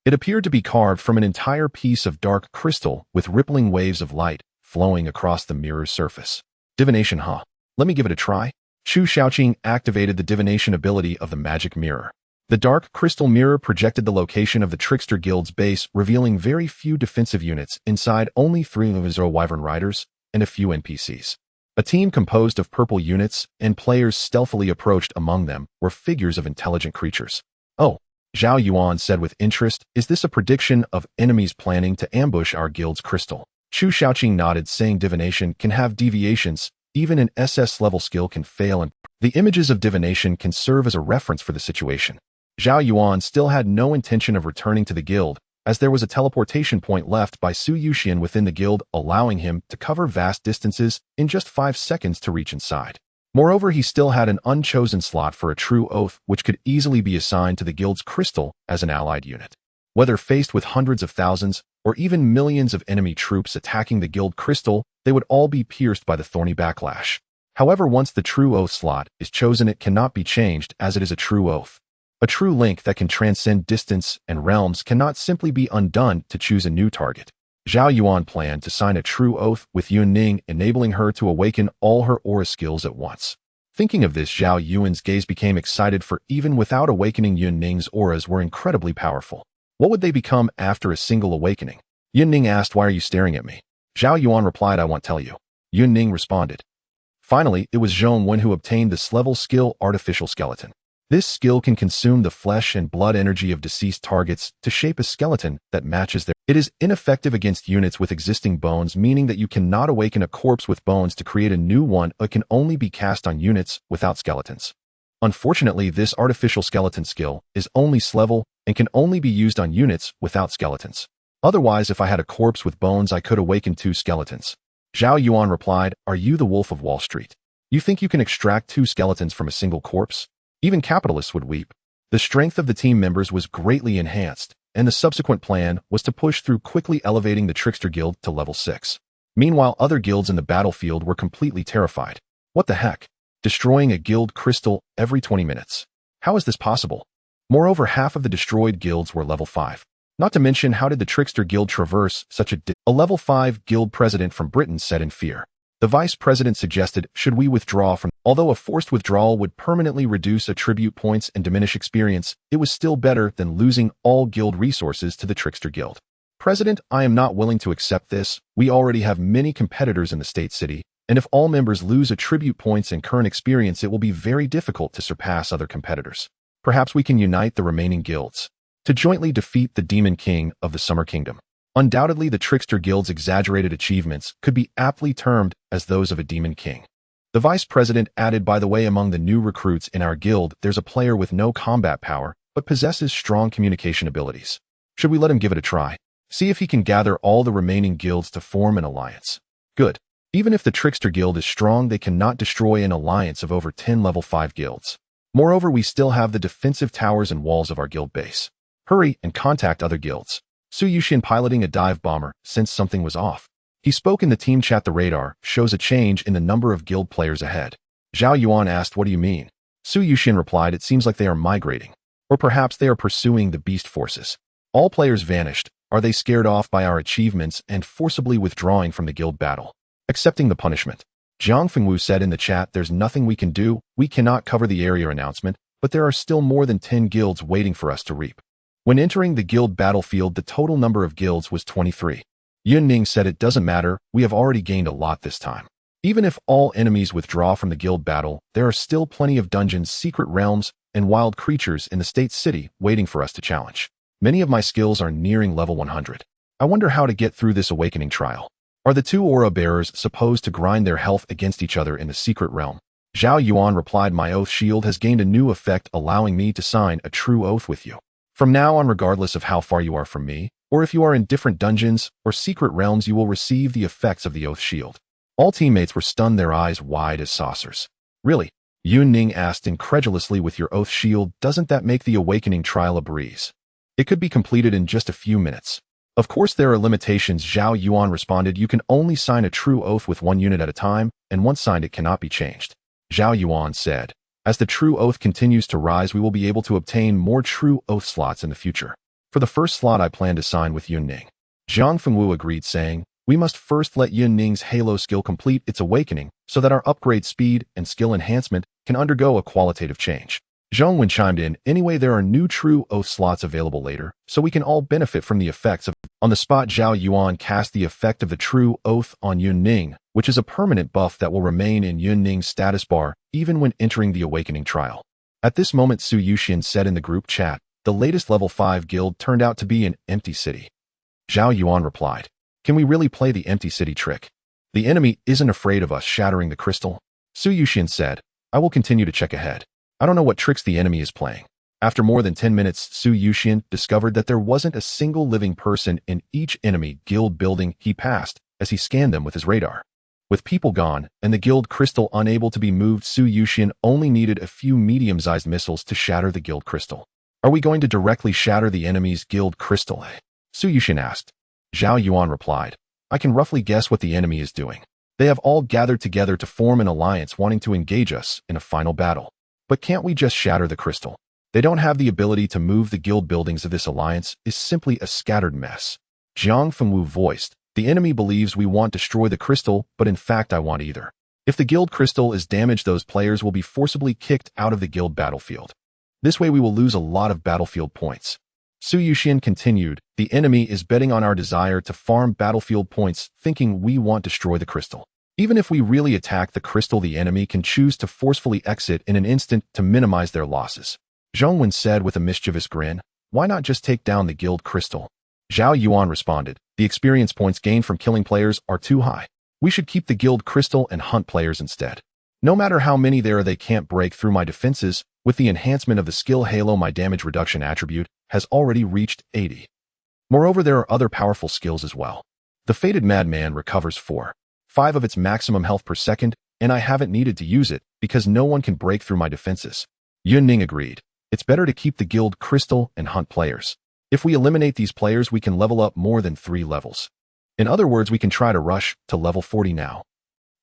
It appeared to be carved from an entire piece of dark crystal, with rippling waves of light flowing across the mirror's surface. Divination, huh? Let me give it a try. Chu Xiaoqing activated the divination ability of the magic mirror. The dark crystal mirror projected the location of the Trickster Guild's base, revealing very few defensive units inside, only 3 of his Wyvern Riders and a few NPCs. A team composed of purple units and players stealthily approached. Among them were figures of intelligent creatures. Oh, Zhao Yuan said with interest, is this a prediction of enemies planning to ambush our guild's crystal? Chu Xiaoqing nodded, saying divination can have deviations. Even an SS-level skill can fail, and the images of divination can serve as a reference for the situation. Zhao Yuan still had no intention of returning to the guild, as there was a teleportation point left by Su Yuxian within the guild, allowing him to cover vast distances in just 5 seconds to reach inside. Moreover, he still had an unchosen slot for a True Oath, which could easily be assigned to the guild's crystal as an allied unit. Whether faced with hundreds of thousands or even millions of enemy troops attacking the guild crystal, they would all be pierced by the thorny backlash. However, once the True Oath slot is chosen, it cannot be changed, as it is a True Oath. A true link that can transcend distance and realms cannot simply be undone to choose a new target. Zhao Yuan planned to sign a True Oath with Yun Ning, enabling her to awaken all her aura skills at once. Thinking of this, Zhao Yuan's gaze became excited, for even without awakening, Yun Ning's auras were incredibly powerful. What would they become after a single awakening? Yun Ning asked, "Why are you staring at me?" Zhao Yuan replied, "I won't tell you." Yun Ning responded. Finally, it was Zhong Wen who obtained this level skill, Artificial Skeleton. This skill can consume the flesh and blood energy of deceased targets to shape a skeleton that matches their. It is ineffective against units with existing bones, meaning that you cannot awaken a corpse with bones to create a new one. It can only be cast on units without skeletons. Unfortunately, this artificial skeleton skill is only S-level and can only be used on units without skeletons. Otherwise, if I had a corpse with bones, I could awaken 2 skeletons. Zhao Yuan replied, "Are you the Wolf of Wall Street?" You think you can extract 2 skeletons from a single corpse? Even capitalists would weep. The strength of the team members was greatly enhanced, and the subsequent plan was to push through, quickly elevating the Trickster Guild to level 6. Meanwhile, other guilds in the battlefield were completely terrified. What the heck? Destroying a guild crystal every 20 minutes. How is this possible? Moreover, half of the destroyed guilds were level 5. Not to mention, how did the Trickster Guild traverse such a level 5 guild president from Britain said in fear. The vice president suggested, should we withdraw from, although a forced withdrawal would permanently reduce attribute points and diminish experience, it was still better than losing all guild resources to the Trickster Guild. President, I am not willing to accept this. We already have many competitors in the state city, and if all members lose attribute points and current experience, it will be very difficult to surpass other competitors. Perhaps we can unite the remaining guilds to jointly defeat the Demon King of the Summer Kingdom. Undoubtedly, the Trickster Guild's exaggerated achievements could be aptly termed as those of a Demon King. The vice president added, by the way, among the new recruits in our guild, there's a player with no combat power, but possesses strong communication abilities. Should we let him give it a try? See if he can gather all the remaining guilds to form an alliance. Good. Even if the Trickster Guild is strong, they cannot destroy an alliance of over 10 level 5 guilds. Moreover, we still have the defensive towers and walls of our guild base. Hurry and contact other guilds. Su Yuxian, piloting a dive bomber, sensed something was off. He spoke in the team chat. The radar shows a change in the number of guild players ahead. Zhao Yuan asked, what do you mean? Su Yuxian replied, it seems like they are migrating. Or perhaps they are pursuing the beast forces. All players vanished. Are they scared off by our achievements and forcibly withdrawing from the guild battle? Accepting the punishment. Jiang Fengwu said in the chat, there's nothing we can do. We cannot cover the area announcement, but there are still more than 10 guilds waiting for us to reap. When entering the guild battlefield, the total number of guilds was 23. Yun Ning said, it doesn't matter, we have already gained a lot this time. Even if all enemies withdraw from the guild battle, there are still plenty of dungeons, secret realms, and wild creatures in the state city waiting for us to challenge. Many of my skills are nearing level 100. I wonder how to get through this awakening trial. Are the 2 aura bearers supposed to grind their health against each other in the secret realm? Zhao Yuan replied, my oath shield has gained a new effect, allowing me to sign a true oath with you. From now on, regardless of how far you are from me, or if you are in different dungeons or secret realms, you will receive the effects of the oath shield. All teammates were stunned, their eyes wide as saucers. Really? Yun Ning asked incredulously, with your oath shield, doesn't that make the awakening trial a breeze? It could be completed in just a few minutes. Of course there are limitations, Zhao Yuan responded. You can only sign a true oath with 1 unit at a time, and once signed it cannot be changed. Zhao Yuan said, as the true oath continues to rise, we will be able to obtain more true oath slots in the future. For the first slot, I plan to sign with Yun Ning. Jiang Fengwu agreed, saying, we must first let Yun Ning's Halo skill complete its awakening so that our upgrade speed and skill enhancement can undergo a qualitative change. Zhong Wen chimed in, anyway, there are new true oath slots available later, so we can all benefit from the effects of. On the spot, Zhao Yuan cast the effect of the true oath on Yun Ning, which is a permanent buff that will remain in Yun Ning's status bar even when entering the awakening trial. At this moment, Su Yuxian said in the group chat, the latest level 5 guild turned out to be an empty city. Zhao Yuan replied, can we really play the empty city trick? The enemy isn't afraid of us shattering the crystal. Su Yuxian said, I will continue to check ahead. I don't know what tricks the enemy is playing. After more than 10 minutes, Su Yuxian discovered that there wasn't a single living person in each enemy guild building he passed as he scanned them with his radar. With people gone and the guild crystal unable to be moved, Su Yuxian only needed a few medium-sized missiles to shatter the guild crystal. Are we going to directly shatter the enemy's guild crystal? Su Yuxian asked. Zhao Yuan replied, I can roughly guess what the enemy is doing. They have all gathered together to form an alliance wanting to engage us in a final battle. But can't we just shatter the crystal? They don't have the ability to move. The guild buildings of this alliance is simply a scattered mess. Jiang Fengwu voiced, the enemy believes we want to destroy the crystal, but in fact I want either. If the guild crystal is damaged, those players will be forcibly kicked out of the guild battlefield. This way we will lose a lot of battlefield points. Su Yuxian continued, the enemy is betting on our desire to farm battlefield points, thinking we want to destroy the crystal. Even if we really attack the crystal, the enemy can choose to forcefully exit in an instant to minimize their losses. Zhong Wen said with a mischievous grin, why not just take down the guild crystal? Zhao Yuan responded, the experience points gained from killing players are too high. We should keep the guild crystal and hunt players instead. No matter how many there are, they can't break through my defenses. With the enhancement of the skill Halo, my damage reduction attribute has already reached 80. Moreover, there are other powerful skills as well. The Fated Madman recovers 4/5 of its maximum health per second and I haven't needed to use it because no one can break through my defenses. Yun Ning agreed. It's better to keep the guild crystal and hunt players. If we eliminate these players, we can level up more than 3 levels. In other words, we can try to rush to level 40 now.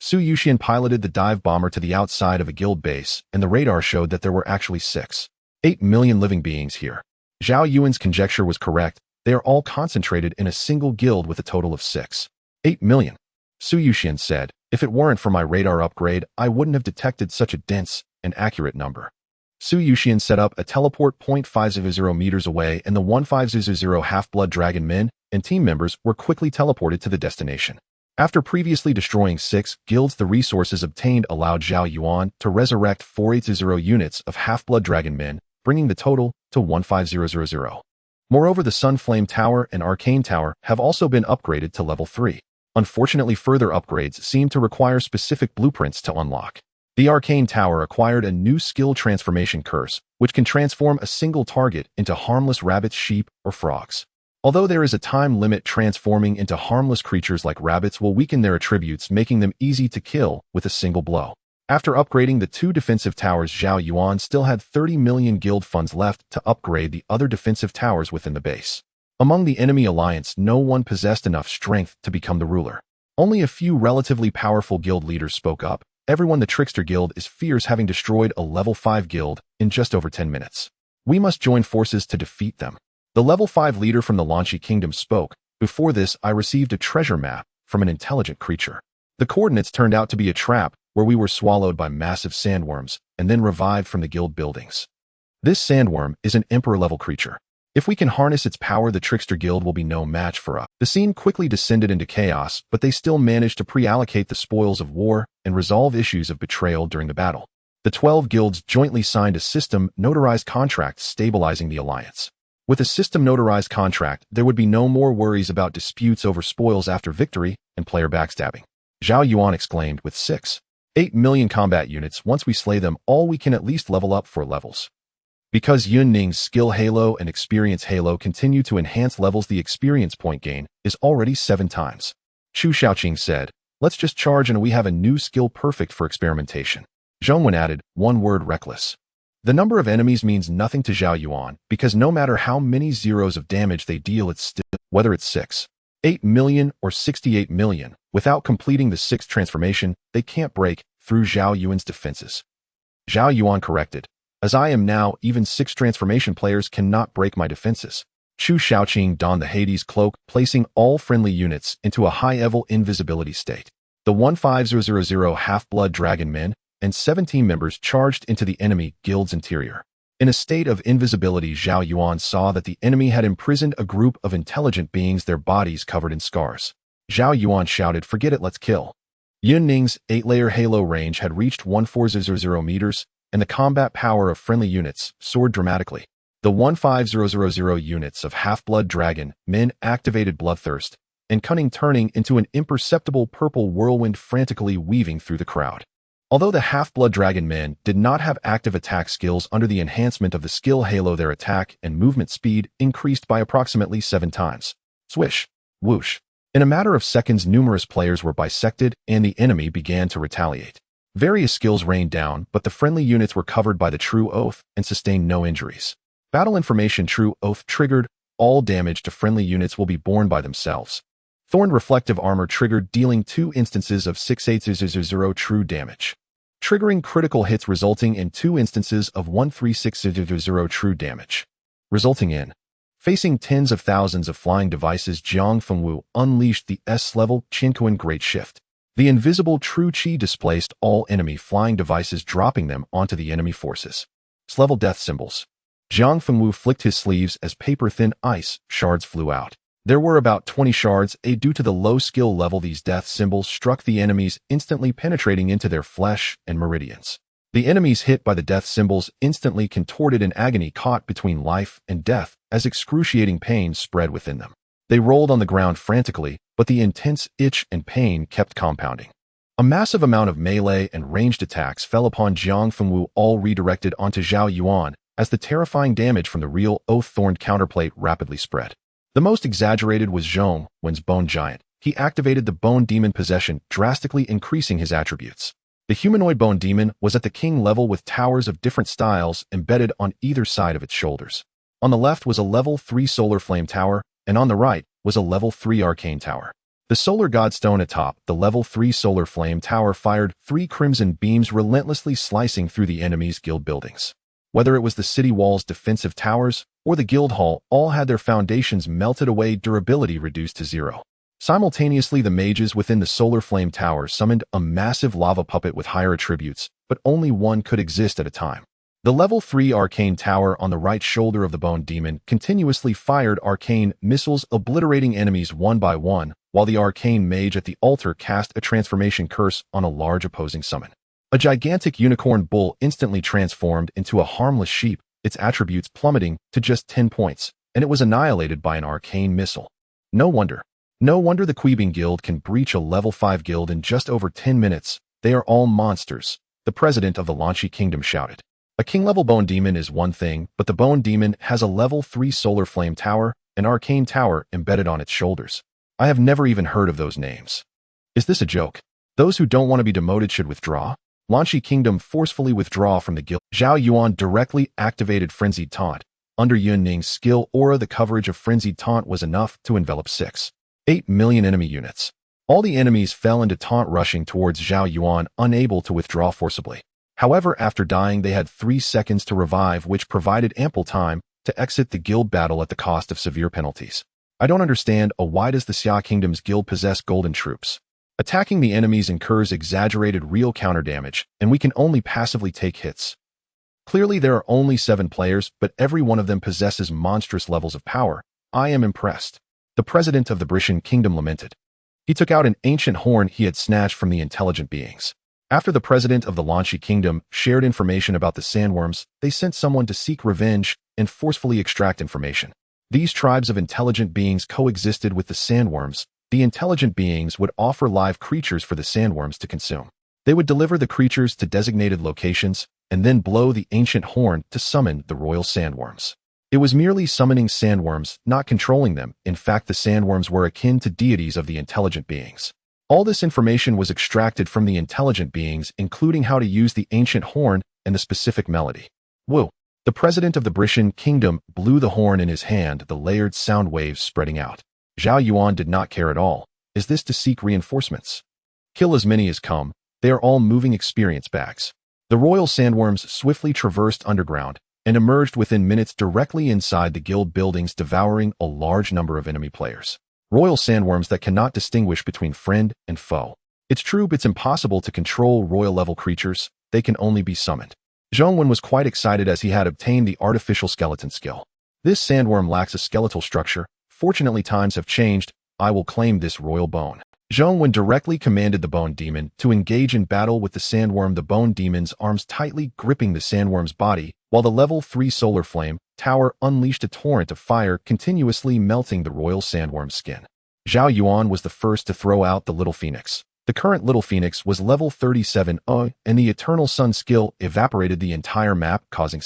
Su Yuxian piloted the dive bomber to the outside of a guild base, and the radar showed that there were actually 8 million living beings here. Zhao Yuan's conjecture was correct. They are all concentrated in a single guild with a total of 8 million. Su Yuxian said, if it weren't for my radar upgrade, I wouldn't have detected such a dense and accurate number. Su Yuxian set up a teleport 0.500 meters away, and the 1500 half-blood dragon men and team members were quickly teleported to the destination. After previously destroying 6 guilds, the resources obtained allowed Zhao Yuan to resurrect 480 units of half-blood dragon men, bringing the total to 15000. Moreover, the Sunflame Tower and Arcane Tower have also been upgraded to level 3. Unfortunately, further upgrades seem to require specific blueprints to unlock. The Arcane Tower acquired a new skill transformation curse, which can transform a single target into harmless rabbits, sheep, or frogs. Although there is a time limit, transforming into harmless creatures like rabbits will weaken their attributes, making them easy to kill with a single blow. After upgrading the 2 defensive towers, Zhao Yuan still had 30 million guild funds left to upgrade the other defensive towers within the base. Among the enemy alliance, no one possessed enough strength to become the ruler. Only a few relatively powerful guild leaders spoke up. Everyone, the Trickster Guild is fierce, having destroyed a level 5 guild in just over 10 minutes. We must join forces to defeat them. The level 5 leader from the Lanchi Kingdom spoke. Before this, I received a treasure map from an intelligent creature. The coordinates turned out to be a trap where we were swallowed by massive sandworms and then revived from the guild buildings. This sandworm is an emperor-level creature. If we can harness its power, the Trickster Guild will be no match for us. The scene quickly descended into chaos, but they still managed to pre-allocate the spoils of war and resolve issues of betrayal during the battle. The 12 guilds jointly signed a system notarized contract stabilizing the alliance. With a system notarized contract, there would be no more worries about disputes over spoils after victory and player backstabbing. Zhao Yuan exclaimed, with 8 million combat units, once we slay them all, we can at least level up 4 levels. Because Yun Ning's skill halo and experience halo continue to enhance levels, the experience point gain is already 7 times. Chu Shaoqing said, let's just charge and we have a new skill perfect for experimentation. Zhong Wen added, one word: reckless. The number of enemies means nothing to Zhao Yuan, because no matter how many zeros of damage they deal, it's still, whether it's 8 million or 68 million, without completing the 6th transformation, they can't break through Zhao Yuan's defenses. Zhao Yuan corrected, as I am now, even 6 transformation players cannot break my defenses. Chu Shaoqing donned the Hades cloak, placing all friendly units into a high-level invisibility state. The 1500 half-blood dragon men and 17 members charged into the enemy guild's interior. In a state of invisibility, Zhao Yuan saw that the enemy had imprisoned a group of intelligent beings, their bodies covered in scars. Zhao Yuan shouted, forget it, let's kill. Yun Ning's 8-layer halo range had reached 1400 meters, and the combat power of friendly units soared dramatically. The 1500 units of half-blood dragon men activated bloodthirst and cunning, turning into an imperceptible purple whirlwind frantically weaving through the crowd. Although the half-blood dragon men did not have active attack skills, under the enhancement of the skill halo, their attack and movement speed increased by approximately 7 times. Swish, whoosh. In a matter of seconds, numerous players were bisected and the enemy began to retaliate. Various skills rained down, but the friendly units were covered by the True Oath and sustained no injuries. Battle information: True Oath triggered. All damage to friendly units will be borne by themselves. Thorn Reflective Armor triggered, dealing 2 instances of 6800 true damage. Triggering critical hits, resulting in 2 instances of 13600 true damage. Resulting in facing tens of thousands of flying devices, Jiang Fengwu unleashed the S-level Qinkuan Great Shift. The invisible True Qi displaced all enemy flying devices, dropping them onto the enemy forces. S-level death symbols. Jiang Fengwu flicked his sleeves as paper-thin ice shards flew out. There were about 20 shards. Due to the low skill level, these death symbols struck the enemies, instantly penetrating into their flesh and meridians. The enemies hit by the death symbols instantly contorted in agony, caught between life and death, as excruciating pain spread within them. They rolled on the ground frantically, but the intense itch and pain kept compounding. A massive amount of melee and ranged attacks fell upon Jiang Fengwu, all redirected onto Zhao Yuan, as the terrifying damage from the real oath-thorned counterplate rapidly spread. The most exaggerated was Zhong Wen's Bone Giant. He activated the Bone Demon Possession, drastically increasing his attributes. The humanoid bone demon was at the king level with towers of different styles embedded on either side of its shoulders. On the left was a level 3 solar flame tower, and on the right was a level 3 arcane tower. The solar godstone atop the level 3 solar flame tower fired 3 crimson beams relentlessly slicing through the enemy's guild buildings. Whether it was the city wall's defensive towers or the guild hall, all had their foundations melted away, durability reduced to 0. Simultaneously, the mages within the solar flame tower summoned a massive lava puppet with higher attributes, but only one could exist at a time. The level 3 arcane tower on the right shoulder of the bone demon continuously fired arcane missiles, obliterating enemies one by one, while the arcane mage at the altar cast a transformation curse on a large opposing summon. A gigantic unicorn bull instantly transformed into a harmless sheep, its attributes plummeting to just 10 points, and it was annihilated by an arcane missile. No wonder the Queebing Guild can breach a level 5 guild in just over 10 minutes. They are all monsters, the president of the Lanchi Kingdom shouted. A king-level bone demon is one thing, but the bone demon has a level 3 solar flame tower, an arcane tower embedded on its shoulders. I have never even heard of those names. Is this a joke? Those who don't want to be demoted should withdraw? Lanchi Kingdom forcefully withdraw from the guild. Zhao Yuan directly activated Frenzied Taunt. Under Yun Ning's skill aura, the coverage of Frenzied Taunt was enough to envelop 8 million enemy units. All the enemies fell into taunt, rushing towards Zhao Yuan, unable to withdraw forcibly. However, after dying, they had 3 seconds to revive, which provided ample time to exit the guild battle at the cost of severe penalties. I don't understand, why does the Xia Kingdom's guild possess golden troops? Attacking the enemies incurs exaggerated real counter damage, and we can only passively take hits. Clearly there are only 7 players, but every one of them possesses monstrous levels of power. I am impressed. The president of the Brishan Kingdom lamented. He took out an ancient horn he had snatched from the intelligent beings. After the president of the Lanchi Kingdom shared information about the sandworms, they sent someone to seek revenge and forcefully extract information. These tribes of intelligent beings coexisted with the sandworms. The intelligent beings would offer live creatures for the sandworms to consume. They would deliver the creatures to designated locations and then blow the ancient horn to summon the royal sandworms. It was merely summoning sandworms, not controlling them. In fact, the sandworms were akin to deities of the intelligent beings. All this information was extracted from the intelligent beings, including how to use the ancient horn and the specific melody. Woo! The president of the Brishan Kingdom blew the horn in his hand, the layered sound waves spreading out. Zhao Yuan did not care at all. Is this to seek reinforcements? Kill as many as come. They are all moving experience bags. The royal sandworms swiftly traversed underground and emerged within minutes directly inside the guild buildings, devouring a large number of enemy players. Royal sandworms that cannot distinguish between friend and foe. It's true, but it's impossible to control royal-level creatures. They can only be summoned. Zhao Yuan was quite excited as he had obtained the artificial skeleton skill. This sandworm lacks a skeletal structure. Fortunately, times have changed. I will claim this royal bone. Zhao Yuan directly commanded the bone demon to engage in battle with the sandworm, the bone demon's arms tightly gripping the sandworm's body, while the level 3 solar flame tower unleashed a torrent of fire, continuously melting the royal sandworm's skin. Zhao Yuan was the first to throw out the Little Phoenix. The current Little Phoenix was level 37, and the Eternal Sun skill evaporated the entire map, causing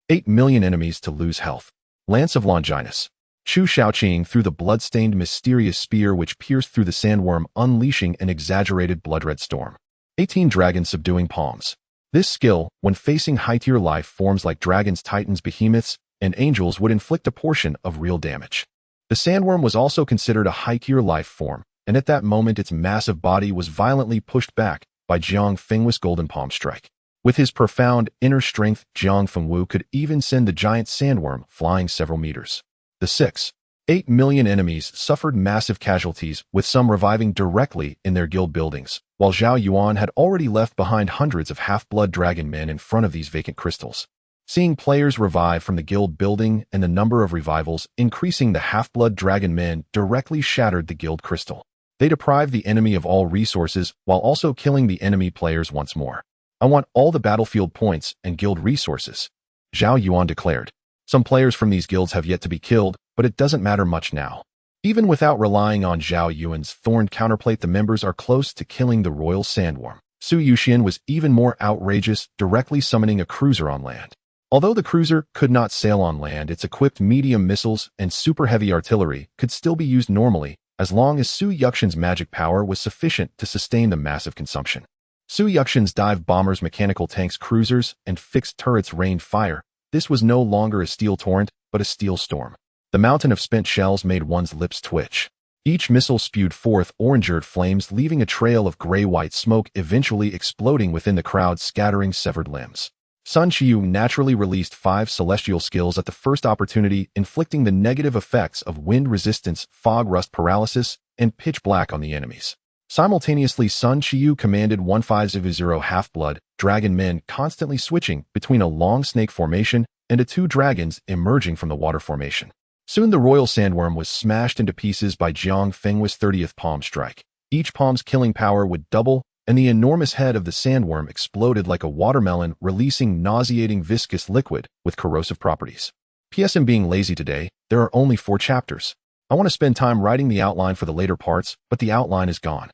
8 million enemies to lose health. Lance of Longinus. Chu Shaoqing threw the blood-stained mysterious spear which pierced through the sandworm, unleashing an exaggerated blood-red storm. 18 dragons subduing palms. This skill, when facing high-tier life forms like dragons, titans, behemoths, and angels, would inflict a portion of real damage. The sandworm was also considered a high-tier life form, and at that moment its massive body was violently pushed back by Jiang Fengwu's golden palm strike. With his profound inner strength, Jiang Fengwu could even send the giant sandworm flying several meters. The 8 million enemies suffered massive casualties, with some reviving directly in their guild buildings, while Zhao Yuan had already left behind hundreds of half-blood dragon men in front of these vacant crystals. Seeing players revive from the guild building and the number of revivals increasing, the half-blood dragon men directly shattered the guild crystal. They deprived the enemy of all resources while also killing the enemy players once more. I want all the battlefield points and guild resources, Zhao Yuan declared. Some players from these guilds have yet to be killed, but it doesn't matter much now. Even without relying on Zhao Yuan's thorn counterplate, the members are close to killing the royal sandworm. Su Yuxian was even more outrageous, directly summoning a cruiser on land. Although the cruiser could not sail on land, its equipped medium missiles and super heavy artillery could still be used normally, as long as Su Yuxian's magic power was sufficient to sustain the massive consumption. Su Yuxian's dive bombers, mechanical tanks, cruisers, and fixed turrets rained fire. This was no longer a steel torrent, but a steel storm. The mountain of spent shells made one's lips twitch. Each missile spewed forth orange-red flames, leaving a trail of gray-white smoke, eventually exploding within the crowd, scattering severed limbs. Sun Qiu naturally released 5 celestial skills at the first opportunity, inflicting the negative effects of wind resistance, fog rust paralysis, and pitch black on the enemies. Simultaneously, Sun Qiu commanded 150 half-blood dragon men, constantly switching between a long snake formation and 2 dragons emerging from the water formation. Soon the royal sandworm was smashed into pieces by Jiang Fenghui's 30th palm strike. Each palm's killing power would double, and the enormous head of the sandworm exploded like a watermelon, releasing nauseating viscous liquid with corrosive properties. P.S. I'm being lazy today. There are only 4 chapters. I want to spend time writing the outline for the later parts, but the outline is gone.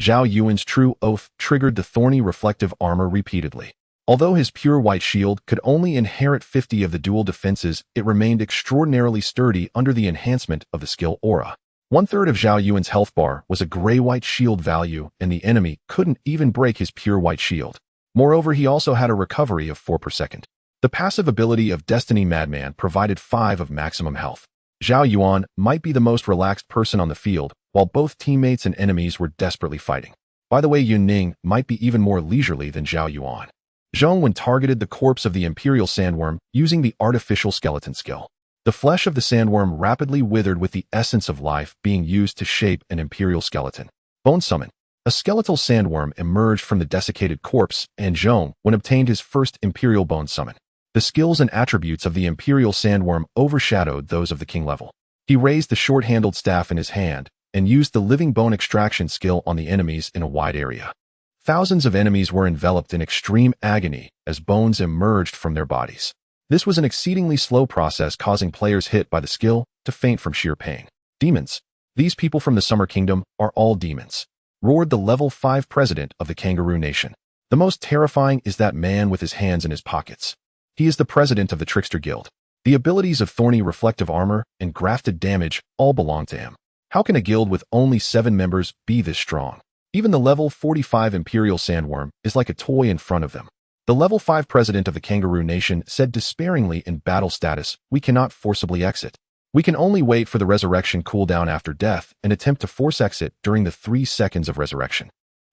Zhao Yuan's true oath triggered the thorny reflective armor repeatedly. Although his pure white shield could only inherit 50 of the dual defenses, it remained extraordinarily sturdy under the enhancement of the skill aura. 1/3 of Zhao Yuan's health bar was a gray-white shield value, and the enemy couldn't even break his pure white shield. Moreover, he also had a recovery of 4 per second. The passive ability of Destiny Madman provided 5 of maximum health. Zhao Yuan might be the most relaxed person on the field, while both teammates and enemies were desperately fighting. By the way, Yun Ning might be even more leisurely than Zhao Yuan. Zhong Wen targeted the corpse of the Imperial Sandworm using the artificial skeleton skill. The flesh of the sandworm rapidly withered, with the essence of life being used to shape an Imperial skeleton. Bone Summon. A skeletal sandworm emerged from the desiccated corpse, and Zhong Wen obtained his first Imperial Bone Summon. The skills and attributes of the Imperial Sandworm overshadowed those of the king level. He raised the short-handled staff in his hand and used the living bone extraction skill on the enemies in a wide area. Thousands of enemies were enveloped in extreme agony as bones emerged from their bodies. This was an exceedingly slow process, causing players hit by the skill to faint from sheer pain. Demons. These people from the Summer Kingdom are all demons, roared the level 5 president of the Kangaroo Nation. The most terrifying is that man with his hands in his pockets. He is the president of the Trickster Guild. The abilities of thorny reflective armor and grafted damage all belong to him. How can a guild with only 7 members be this strong? Even the level 45 Imperial Sandworm is like a toy in front of them. The level 5 president of the Kangaroo Nation said despairingly in battle status, "We cannot forcibly exit. We can only wait for the resurrection cooldown after death and attempt to force exit during the 3 seconds of resurrection."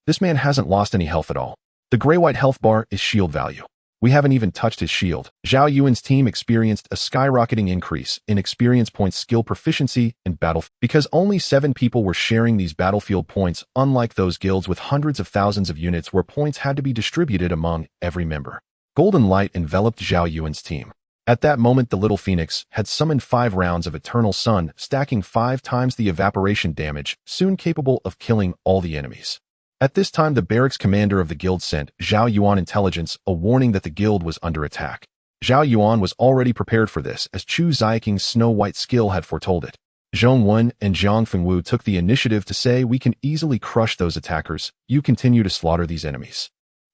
This man hasn't lost any health at all. The gray-white health bar is shield value. We haven't even touched his shield. Zhao Yuan's team experienced a skyrocketing increase in experience points, skill proficiency, and battle, because only 7 people were sharing these battlefield points, unlike those guilds with hundreds of thousands of units where points had to be distributed among every member. Golden light enveloped Zhao Yuan's team. At that moment, the Little Phoenix had summoned 5 rounds of Eternal Sun, stacking 5 times the evaporation damage, soon capable of killing all the enemies. At this time, the barracks commander of the guild sent Zhao Yuan intelligence a warning that the guild was under attack. Zhao Yuan was already prepared for this, as Chu Ziqing's snow-white skill had foretold it. Zhong Wen and Jiang Fenghu took the initiative to say, "We can easily crush those attackers. You continue to slaughter these enemies."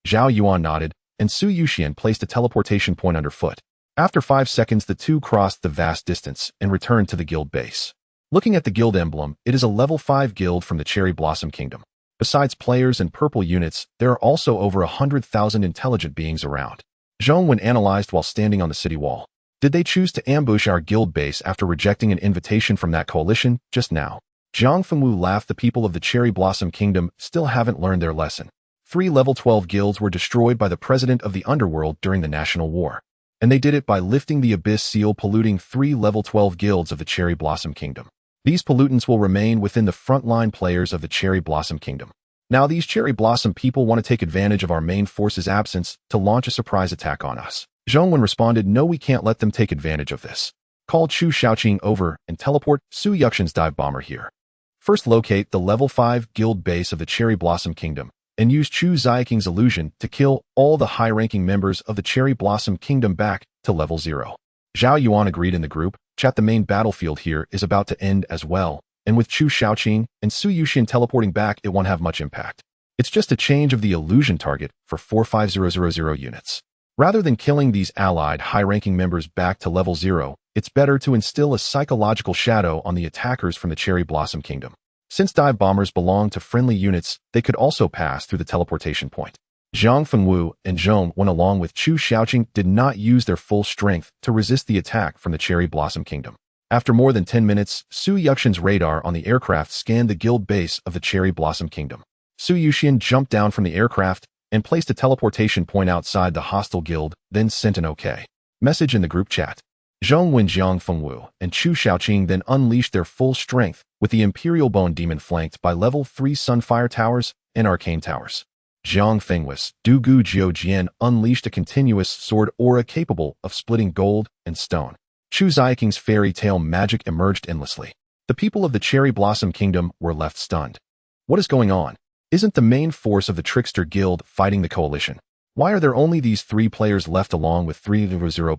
Zhao Yuan nodded, and Su Yuxian placed a teleportation point underfoot. After 5 seconds, the two crossed the vast distance and returned to the guild base. Looking at the guild emblem, it is a level 5 guild from the Cherry Blossom Kingdom. Besides players and purple units, there are also over 100,000 intelligent beings around. Zhong Wen analyzed while standing on the city wall. Did they choose to ambush our guild base after rejecting an invitation from that coalition just now? Jiang Fenghu laughed. The people of the Cherry Blossom Kingdom still haven't learned their lesson. 3 level 12 guilds were destroyed by the president of the underworld during the national war. And they did it by lifting the Abyss Seal, polluting 3 level 12 guilds of the Cherry Blossom Kingdom. These pollutants will remain within the frontline players of the Cherry Blossom Kingdom. Now these Cherry Blossom people want to take advantage of our main force's absence to launch a surprise attack on us. Zhong Wen responded, "No, we can't let them take advantage of this. Call Chu Shaoqing over and teleport Su Yuxian's dive bomber here. First, locate the level 5 guild base of the Cherry Blossom Kingdom and use Chu Ziqing's illusion to kill all the high-ranking members of the Cherry Blossom Kingdom back to level 0. Zhao Yuan agreed in the group chat. The main battlefield here is about to end as well, and with Chu Shaoqing and Su Yuxian teleporting back, it won't have much impact. It's just a change of the illusion target for 45000 units. Rather than killing these allied high-ranking members back to level 0, it's better to instill a psychological shadow on the attackers from the Cherry Blossom Kingdom. Since dive bombers belong to friendly units, they could also pass through the teleportation point. Zhang Fengwu and Zhong Wen along with Chu Xiaoqing did not use their full strength to resist the attack from the Cherry Blossom Kingdom. After more than 10 minutes, Su Yuxian's radar on the aircraft scanned the guild base of the Cherry Blossom Kingdom. Su Yuxian jumped down from the aircraft and placed a teleportation point outside the hostile guild, then sent an OK message in the group chat. Zhong Wen, Zhang Fengwu, and Chu Xiaoqing then unleashed their full strength with the Imperial Bone Demon flanked by level 3 Sunfire Towers and Arcane Towers. Zhang Fengwi's Dugu Jian unleashed a continuous sword aura capable of splitting gold and stone. Chu Xiaoqing's fairy tale magic emerged endlessly. The people of the Cherry Blossom Kingdom were left stunned. What is going on? Isn't the main force of the Trickster Guild fighting the coalition? Why are there only these 3 players left along with 3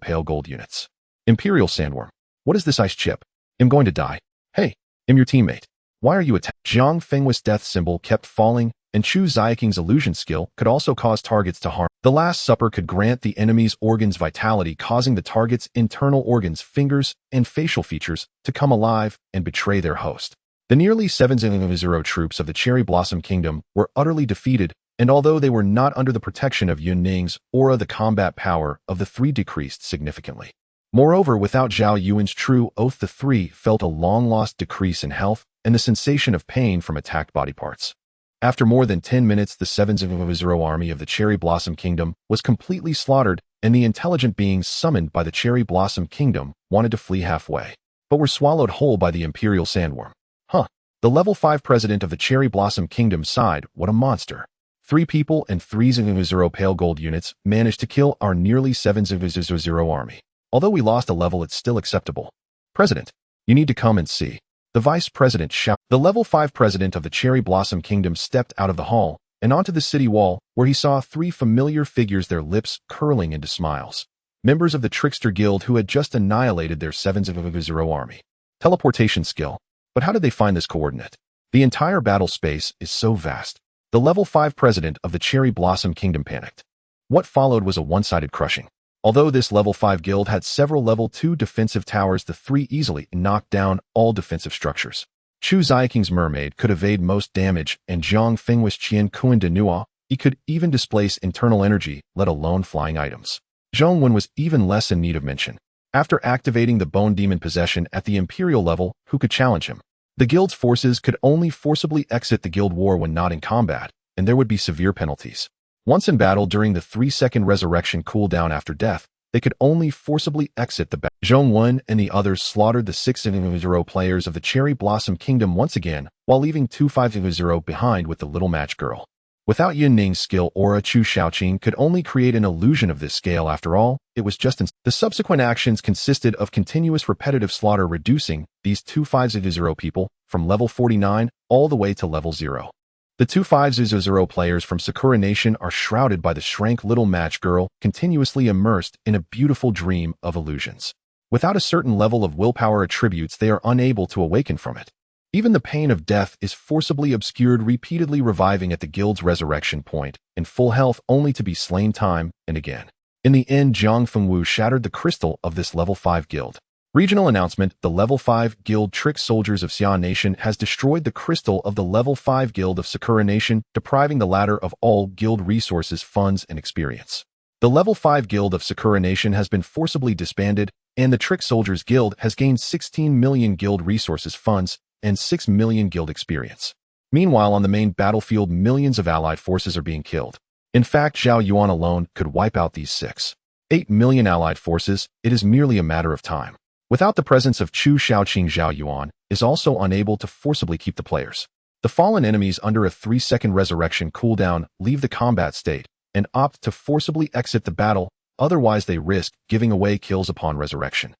pale gold units? Imperial Sandworm. What is this ice chip? I'm going to die. Hey, I'm your teammate. Why are you attacking? Zhang Fengwi's death symbol kept falling, and Chu Xiaoqing's illusion skill could also cause targets to harm. The Last Supper could grant the enemy's organs vitality, causing the target's internal organs, fingers, and facial features to come alive and betray their host. The nearly 700 troops of the Cherry Blossom Kingdom were utterly defeated, and although they were not under the protection of Yun Ning's aura, the combat power of the 3 decreased significantly. Moreover, without Zhao Yuan's true oath, the 3 felt a long-lost decrease in health and the sensation of pain from attacked body parts. After more than 10 minutes, the 700 army of the Cherry Blossom Kingdom was completely slaughtered, and the intelligent beings summoned by the Cherry Blossom Kingdom wanted to flee halfway, but were swallowed whole by the Imperial Sandworm. The level 5 president of the Cherry Blossom Kingdom sighed, what a monster. 3 people and 3 pale gold units managed to kill our nearly 700 army. Although we lost a level, it's still acceptable. President, you need to come and see. The vice president shouted. The level 5 president of the Cherry Blossom Kingdom stepped out of the hall and onto the city wall, where he saw 3 familiar figures, their lips curling into smiles. Members of the Trickster Guild who had just annihilated their 700 army. Teleportation skill. But how did they find this coordinate? The entire battle space is so vast. The level 5 president of the Cherry Blossom Kingdom panicked. What followed was a one-sided crushing. Although this level 5 guild had several level 2 defensive towers, the 3 easily knocked down all defensive structures. Chu Xiaoqing's mermaid could evade most damage, and Zhang Fengwi's Qian Kuan de Nua, he could even displace internal energy, let alone flying items. Zhong Wen was even less in need of mention. After activating the Bone Demon possession at the Imperial level, who could challenge him? The guild's forces could only forcibly exit the guild war when not in combat, and there would be severe penalties. Once in battle during the 3-second resurrection cooldown after death, they could only forcibly exit the battle. Zhong Wen and the others slaughtered the 600 players of the Cherry Blossom Kingdom once again, while leaving 250 behind with the little match girl. Without Yun Ning's skill aura, Chu Xiaoqing could only create an illusion of this scale. After all, it was just the subsequent actions consisted of continuous repetitive slaughter, reducing these 250 people from level 49 all the way to level 0. The 250 players from Sakura Nation are shrouded by the Shrank little match girl, continuously immersed in a beautiful dream of illusions. Without a certain level of willpower attributes, they are unable to awaken from it. Even the pain of death is forcibly obscured, repeatedly reviving at the guild's resurrection point, in full health only to be slain time and again. In the end, Zhang Fengwu shattered the crystal of this level 5 guild. Regional announcement: the level 5 guild Trick Soldiers of Xia Nation has destroyed the crystal of the level 5 guild of Sakura Nation, depriving the latter of all guild resources, funds, and experience. The level 5 guild of Sakura Nation has been forcibly disbanded, and the Trick Soldiers Guild has gained 16 million guild resources, funds, and 6 million guild experience. Meanwhile, on the main battlefield, millions of allied forces are being killed. In fact, Zhao Yuan alone could wipe out these 8 million allied forces. It is merely a matter of time. Without the presence of Chu Xiaoqing, Zhao Yuan is also unable to forcibly keep the players. The fallen enemies under a 3-second resurrection cooldown leave the combat state and opt to forcibly exit the battle, otherwise they risk giving away kills upon resurrection.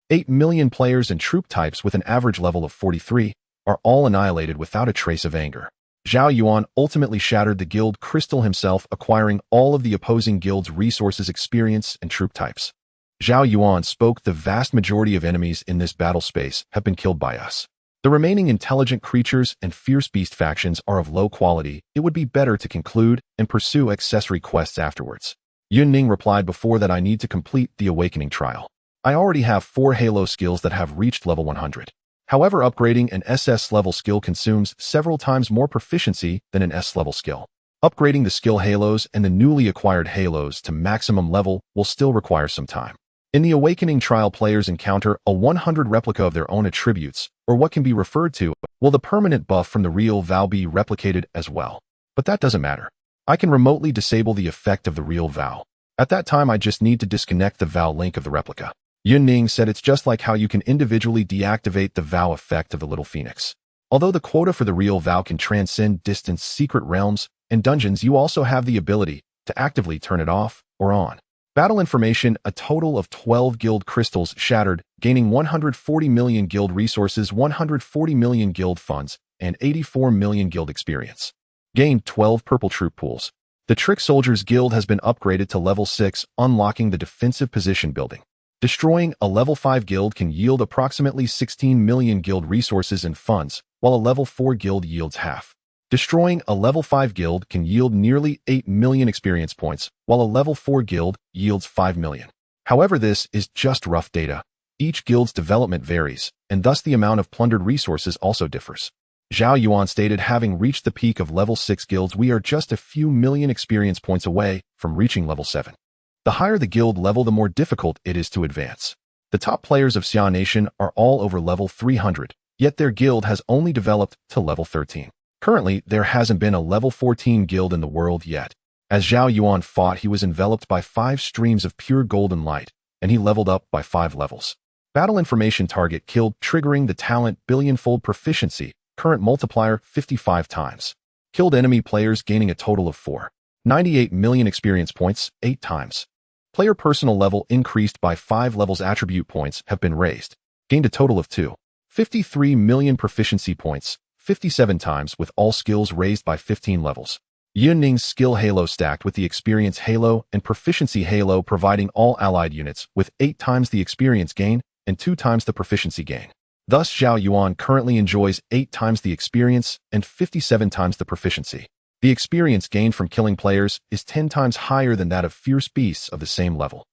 8 million players and troop types with an average level of 43 are all annihilated without a trace of anger. Zhao Yuan ultimately shattered the guild crystal himself, acquiring all of the opposing guild's resources, experience, and troop types. Zhao Yuan spoke, the vast majority of enemies in this battle space have been killed by us. The remaining intelligent creatures and fierce beast factions are of low quality. It would be better to conclude and pursue accessory quests afterwards. Yun Ning replied, before that I need to complete the awakening trial. I already have 4 Halo skills that have reached level 100. However, upgrading an SS level skill consumes several times more proficiency than an S level skill. Upgrading the skill halos and the newly acquired halos to maximum level will still require some time. In the Awakening trial, players encounter a 100 replica of their own attributes, or what can be referred to. Will the permanent buff from the real vow be replicated as well? But that doesn't matter. I can remotely disable the effect of the real vow. At that time, I just need to disconnect the vow link of the replica. Yunning said it's just like how you can individually deactivate the vow effect of the Little Phoenix. Although the quota for the real vow can transcend distance, secret realms, and dungeons, you also have the ability to actively turn it off or on. Battle information: a total of 12 guild crystals shattered, gaining 140 million guild resources, 140 million guild funds, and 84 million guild experience. Gained 12 purple troop pools. The Trick Soldiers Guild has been upgraded to level 6, unlocking the defensive position building. Destroying a level 5 guild can yield approximately 16 million guild resources and funds, while a level 4 guild yields half. Destroying a level 5 guild can yield nearly 8 million experience points, while a level 4 guild yields 5 million. However, this is just rough data. Each guild's development varies, and thus the amount of plundered resources also differs. Zhao Yuan stated, having reached the peak of level 6 guilds, we are just a few million experience points away from reaching level 7. The higher the guild level, the more difficult it is to advance. The top players of Xia Nation are all over level 300, yet their guild has only developed to level 13. Currently, there hasn't been a level 14 guild in the world yet. As Zhao Yuan fought, he was enveloped by 5 streams of pure golden light, and he leveled up by 5 levels. Battle information: target killed, triggering the talent billionfold proficiency, current multiplier 55 times. Killed enemy players, gaining a total of 498 million experience points, 8 times. Player personal level increased by 5 levels. Attribute points have been raised. Gained a total of 253 million proficiency points, 57 times, with all skills raised by 15 levels. Yunning's skill halo stacked with the experience halo and proficiency halo, providing all allied units with 8 times the experience gain and 2 times the proficiency gain. Thus, Zhao Yuan currently enjoys 8 times the experience and 57 times the proficiency. The experience gained from killing players is 10 times higher than that of fierce beasts of the same level.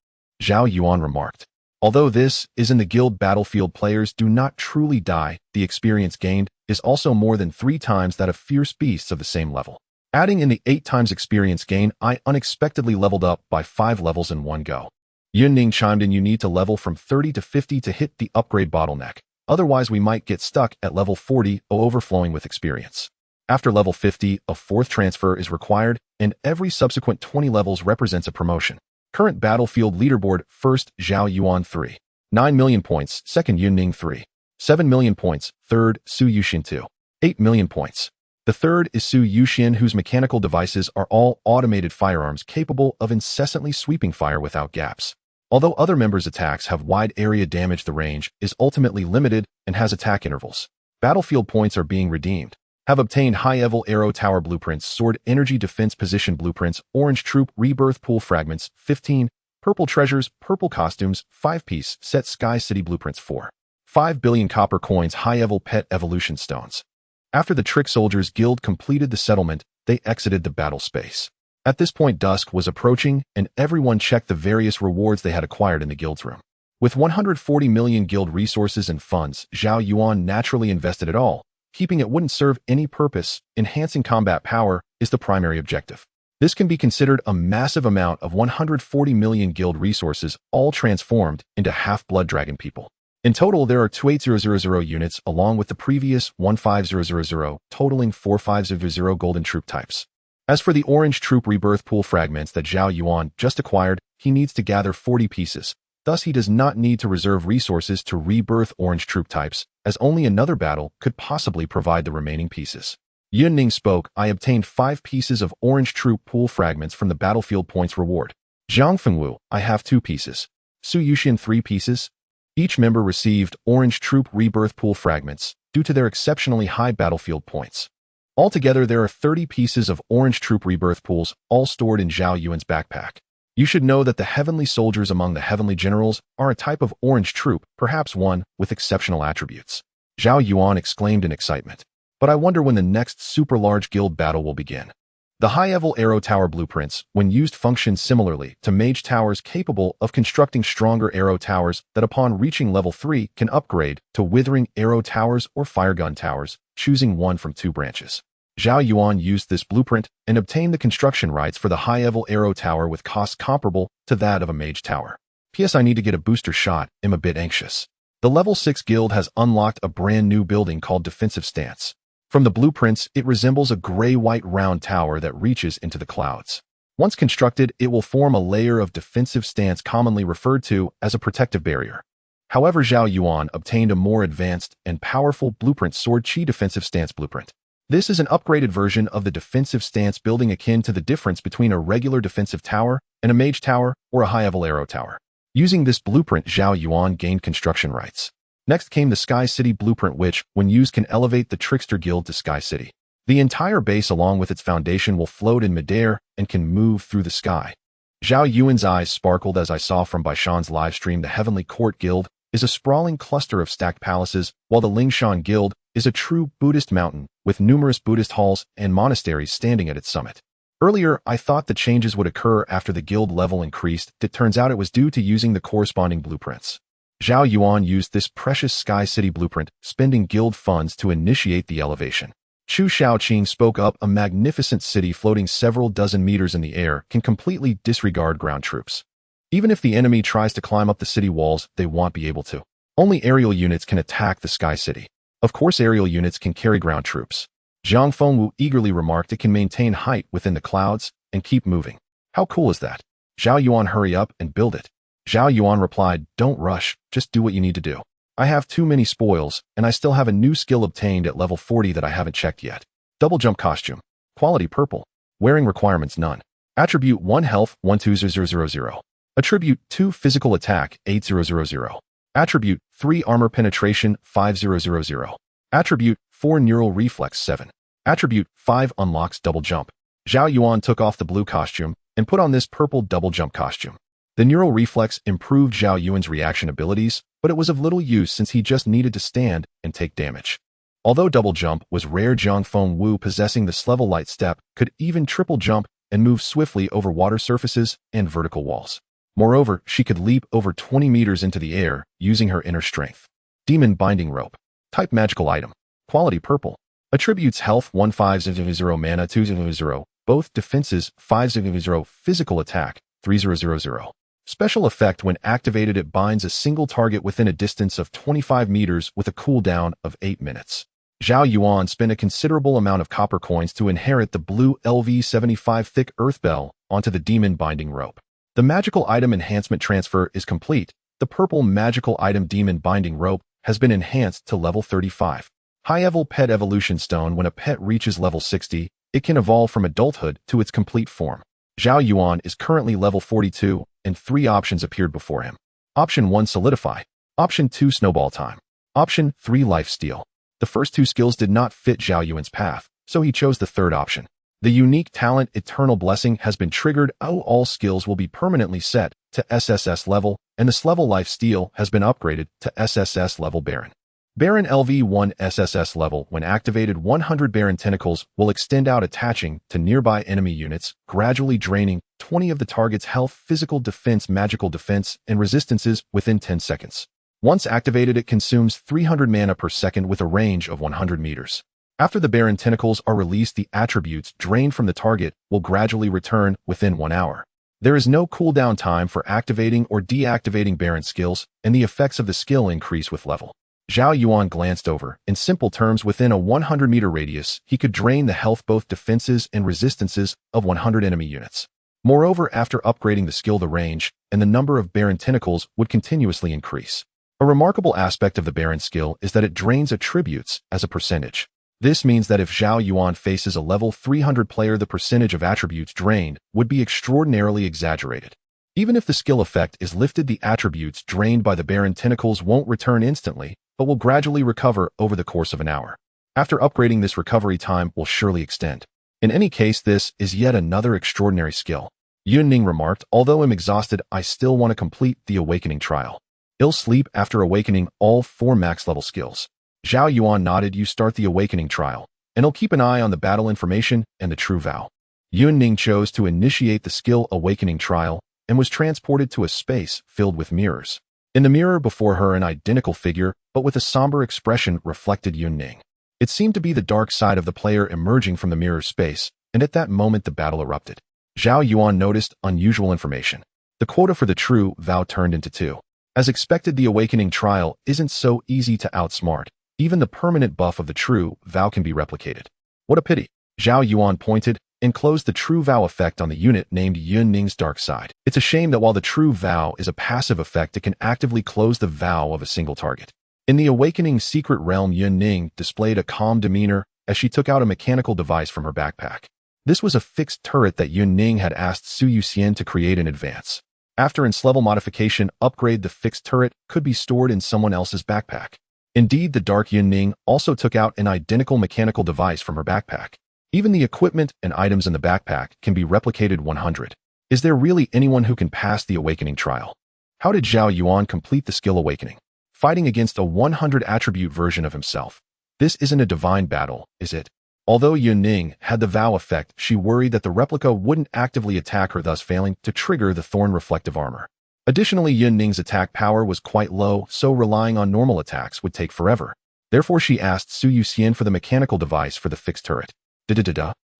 Zhao Yuan remarked, although this is in the guild battlefield, players do not truly die. The experience gained is also more than 3 times that of fierce beasts of the same level. Adding in the 8 times experience gain, I unexpectedly leveled up by 5 levels in one go. Yunning chimed in, you need to level from 30 to 50 to hit the upgrade bottleneck. Otherwise, we might get stuck at level 40 or overflowing with experience. After level 50, a 4th transfer is required, and every subsequent 20 levels represents a promotion. Current battlefield leaderboard: first, Zhao Yuan 3. 9 million points. Second, Yunning 3. 7 million points. Third, Su Yuxian 2. 8 million points. The third is Su Yuxian, whose mechanical devices are all automated firearms capable of incessantly sweeping fire without gaps. Although other members' attacks have wide area damage, the range is ultimately limited and has attack intervals. Battlefield points are being redeemed. Have obtained high-level arrow tower blueprints, sword energy defense position blueprints, orange troop rebirth pool fragments 15, purple treasures, purple costumes, 5-piece set sky city blueprints 4. 5 billion copper coins, high-level pet evolution stones. After the Trick Soldiers Guild completed the settlement, they exited the battle space. At this point, dusk was approaching, and everyone checked the various rewards they had acquired in the guild's room. With 140 million guild resources and funds, Zhao Yuan naturally invested it all. Keeping it wouldn't serve any purpose. Enhancing combat power is the primary objective. This can be considered a massive amount of 140 million guild resources, all transformed into half-blood dragon people. In total, there are 28000 units, along with the previous 15000, totaling 4500 golden troop types. As for the orange troop rebirth pool fragments that Zhao Yuan just acquired, he needs to gather 40 pieces. Thus, he does not need to reserve resources to rebirth orange troop types, as only another battle could possibly provide the remaining pieces. Yunning spoke, I obtained 5 pieces of orange troop pool fragments from the battlefield points reward. Zhang Fengwu, I have 2 pieces. Su Yuxian 3 pieces. Each member received orange troop rebirth pool fragments due to their exceptionally high battlefield points. Altogether, there are 30 pieces of orange troop rebirth pools, all stored in Zhao Yuan's backpack. You should know that the heavenly soldiers among the heavenly generals are a type of orange troop, perhaps one with exceptional attributes. Zhao Yuan exclaimed in excitement. But I wonder when the next super large guild battle will begin. The high-level arrow tower blueprints, when used, function similarly to mage towers, capable of constructing stronger arrow towers that upon reaching level 3 can upgrade to withering arrow towers or firegun towers, choosing one from 2 branches. Zhao Yuan used this blueprint and obtained the construction rights for the high-level arrow tower with costs comparable to that of a mage tower. P.S. I need to get a booster shot, am a bit anxious. The level 6 guild has unlocked a brand new building called Defensive Stance. From the blueprints, it resembles a gray-white round tower that reaches into the clouds. Once constructed, it will form a layer of defensive stance commonly referred to as a protective barrier. However, Zhao Yuan obtained a more advanced and powerful blueprint Sword Chi Defensive Stance Blueprint. This is an upgraded version of the defensive stance building akin to the difference between a regular defensive tower and a mage tower or a high-level arrow tower. Using this blueprint, Zhao Yuan gained construction rights. Next came the Sky City blueprint which, when used, can elevate the Trickster Guild to Sky City. The entire base along with its foundation will float in midair and can move through the sky. Zhao Yuan's eyes sparkled as I saw from Baishan's livestream the Heavenly Court Guild is a sprawling cluster of stacked palaces, while the Lingshan Guild is a true Buddhist mountain with numerous Buddhist halls and monasteries standing at its summit. Earlier, I thought the changes would occur after the guild level increased. It turns out it was due to using the corresponding blueprints. Zhao Yuan used this precious Sky City blueprint, spending guild funds to initiate the elevation. Chu Shaoqing spoke up, a magnificent city floating several dozen meters in the air can completely disregard ground troops. Even if the enemy tries to climb up the city walls, they won't be able to. Only aerial units can attack the Sky City. Of course, aerial units can carry ground troops. Zhang Fengwu eagerly remarked it can maintain height within the clouds and keep moving. How cool is that? Zhao Yuan, hurry up and build it. Zhao Yuan replied, don't rush, just do what you need to do. I have too many spoils, and I still have a new skill obtained at level 40 that I haven't checked yet. Double jump costume. Quality purple. Wearing requirements none. Attribute 1 health 12000. Attribute 2 physical attack 8000. Attribute 3 armor penetration 5000. Attribute 4 neural reflex 7. Attribute 5 unlocks double jump. Zhao Yuan took off the blue costume and put on this purple double jump costume. The neural reflex improved Zhao Yuan's reaction abilities, but it was of little use since he just needed to stand and take damage. Although double jump was rare, Zhang Fengwu possessing this level light step could even triple jump and move swiftly over water surfaces and vertical walls. Moreover, she could leap over 20 meters into the air using her inner strength. Demon Binding Rope. Type magical item. Quality purple. Attributes health 1500, mana 200, both defenses 500, physical attack 3000. Special effect: when activated, it binds a single target within a distance of 25 meters with a cooldown of 8 minutes. Zhao Yuan spent a considerable amount of copper coins to inherit the blue LV75 thick earth bell onto the demon binding rope. The magical item enhancement transfer is complete. The purple magical item demon binding rope has been enhanced to level 35. High-level pet evolution stone. When a pet reaches level 60, it can evolve from adulthood to its complete form. Zhao Yuan is currently level 42, and 3 options appeared before him. Option 1, Solidify. Option 2, Snowball Time. Option 3, Life Steal. The first 2 skills did not fit Zhao Yuan's path, so he chose the third option. The unique talent Eternal Blessing has been triggered. All skills will be permanently set to SSS level, and this level Life Steal has been upgraded to SSS level Baron. Baron LV1 SSS level. When activated, 100 Baron tentacles will extend out, attaching to nearby enemy units, gradually draining 20 of the target's health, physical defense, magical defense, and resistances within 10 seconds. Once activated, it consumes 300 mana per second with a range of 100 meters. After the Baron tentacles are released, the attributes drained from the target will gradually return within 1 hour. There is no cooldown time for activating or deactivating Baron skills, and the effects of the skill increase with level. Zhao Yuan glanced over. In simple terms, within a 100-meter radius, he could drain the health, both defenses and resistances, of 100 enemy units. Moreover, after upgrading the skill, the range and the number of Baron tentacles would continuously increase. A remarkable aspect of the Baron skill is that it drains attributes as a percentage. This means that if Zhao Yuan faces a level 300 player, the percentage of attributes drained would be extraordinarily exaggerated. Even if the skill effect is lifted, the attributes drained by the Baron tentacles won't return instantly, but will gradually recover over the course of an hour. After upgrading, this recovery time will surely extend. In any case, this is yet another extraordinary skill. Yunning remarked, although I'm exhausted, I still want to complete the awakening trial. Ill sleep after awakening all 4 max level skills. Zhao Yuan nodded. You start the awakening trial, and I'll keep an eye on the battle information and the true vow. Yunning chose to initiate the skill awakening trial and was transported to a space filled with mirrors. In the mirror before her, an identical figure, but with a somber expression, reflected Yunning. It seemed to be the dark side of the player emerging from the mirror space, and at that moment the battle erupted. Zhao Yuan noticed unusual information. The quota for the true vow turned into 2. As expected, the awakening trial isn't so easy to outsmart. Even the permanent buff of the true vow can be replicated. What a pity. Zhao Yuan pointed and closed the true vow effect on the unit named Yun Ning's dark side. It's a shame that while the true vow is a passive effect, it can actively close the vow of a single target. In the awakening secret realm, Yun Ning displayed a calm demeanor as she took out a mechanical device from her backpack. This was a fixed turret that Yun Ning had asked Su Yuxian to create in advance. After its level modification upgrade, the fixed turret could be stored in someone else's backpack. Indeed, the dark Yun Ning also took out an identical mechanical device from her backpack. Even the equipment and items in the backpack can be replicated 100. Is there really anyone who can pass the awakening trial? How did Zhao Yuan complete the skill awakening? Fighting against a 100 attribute version of himself. This isn't a divine battle, is it? Although Yun Ning had the vow effect, she worried that the replica wouldn't actively attack her, thus failing to trigger the Thorn reflective armor. Additionally, Yun Ning's attack power was quite low, so relying on normal attacks would take forever. Therefore, she asked Su Yuxian for the mechanical device for the fixed turret.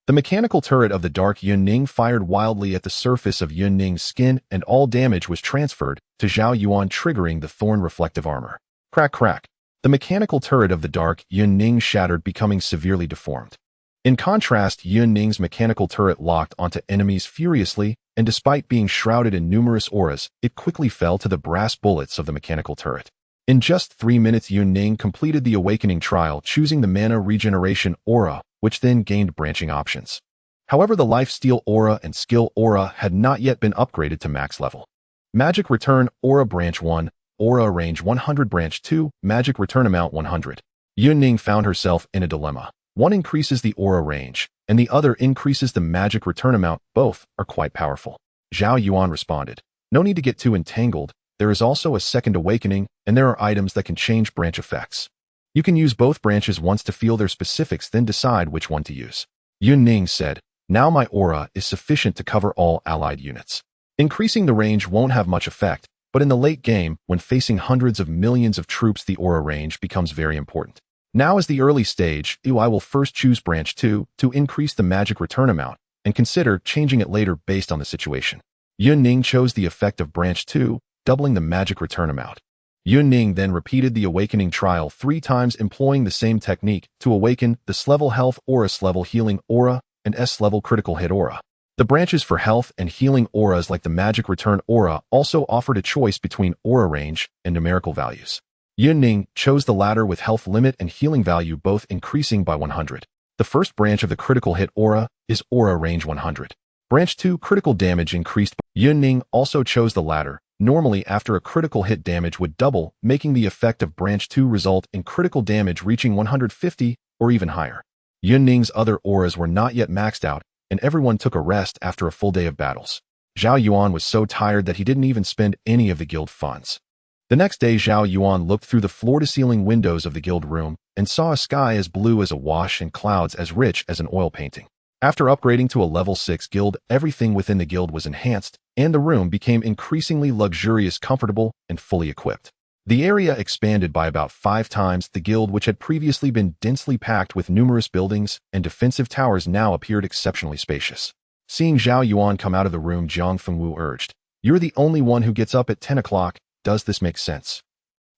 The mechanical turret of the dark Yun Ning fired wildly at the surface of Yun Ning's skin, and all damage was transferred to Zhao Yuan, triggering the Thorn reflective armor. Crack, crack. The mechanical turret of the dark Yun Ning shattered, becoming severely deformed. In contrast, Yun Ning's mechanical turret locked onto enemies furiously, and despite being shrouded in numerous auras, it quickly fell to the brass bullets of the mechanical turret. In just 3 minutes, Yun Ning completed the awakening trial, choosing the mana regeneration aura, which then gained branching options. However, the life steal aura and skill aura had not yet been upgraded to max level. Magic return aura branch 1, aura range 100 branch 2, magic return amount 100. Yun Ning found herself in a dilemma. One increases the aura range, and the other increases the magic return amount. Both are quite powerful. Zhao Yuan responded, "No need to get too entangled. There is also a second awakening, and there are items that can change branch effects. You can use both branches once to feel their specifics, then decide which one to use." Yun Ning said, "Now my aura is sufficient to cover all allied units. Increasing the range won't have much effect, but in the late game, when facing hundreds of millions of troops, the aura range becomes very important. Now is the early stage. I will first choose branch 2 to increase the magic return amount, and consider changing it later based on the situation." Yun Ning chose the effect of branch 2, doubling the magic return amount. Yun Ning then repeated the awakening trial 3 times, employing the same technique to awaken the S-level health aura, S-level healing aura, and S-level critical hit aura. The branches for health and healing auras, like the magic return aura, also offered a choice between aura range and numerical values. Yun Ning chose the latter, with health limit and healing value both increasing by 100. The first branch of the critical hit aura is aura range 100. Branch 2 critical damage increased. Yun Ning also chose the latter. Normally, after a critical hit, damage would double, making the effect of branch 2 result in critical damage reaching 150 or even higher. Yun Ning's other auras were not yet maxed out, and everyone took a rest after a full day of battles. Zhao Yuan was so tired that he didn't even spend any of the guild funds. The next day, Zhao Yuan looked through the floor-to-ceiling windows of the guild room and saw a sky as blue as a wash and clouds as rich as an oil painting. After upgrading to a level 6 guild, everything within the guild was enhanced, and the room became increasingly luxurious, comfortable, and fully equipped. The area expanded by about 5 times. The guild, which had previously been densely packed with numerous buildings and defensive towers, now appeared exceptionally spacious. Seeing Zhao Yuan come out of the room, Jiang Fengwu urged, "You're the only one who gets up at 10 o'clock. Does this make sense?"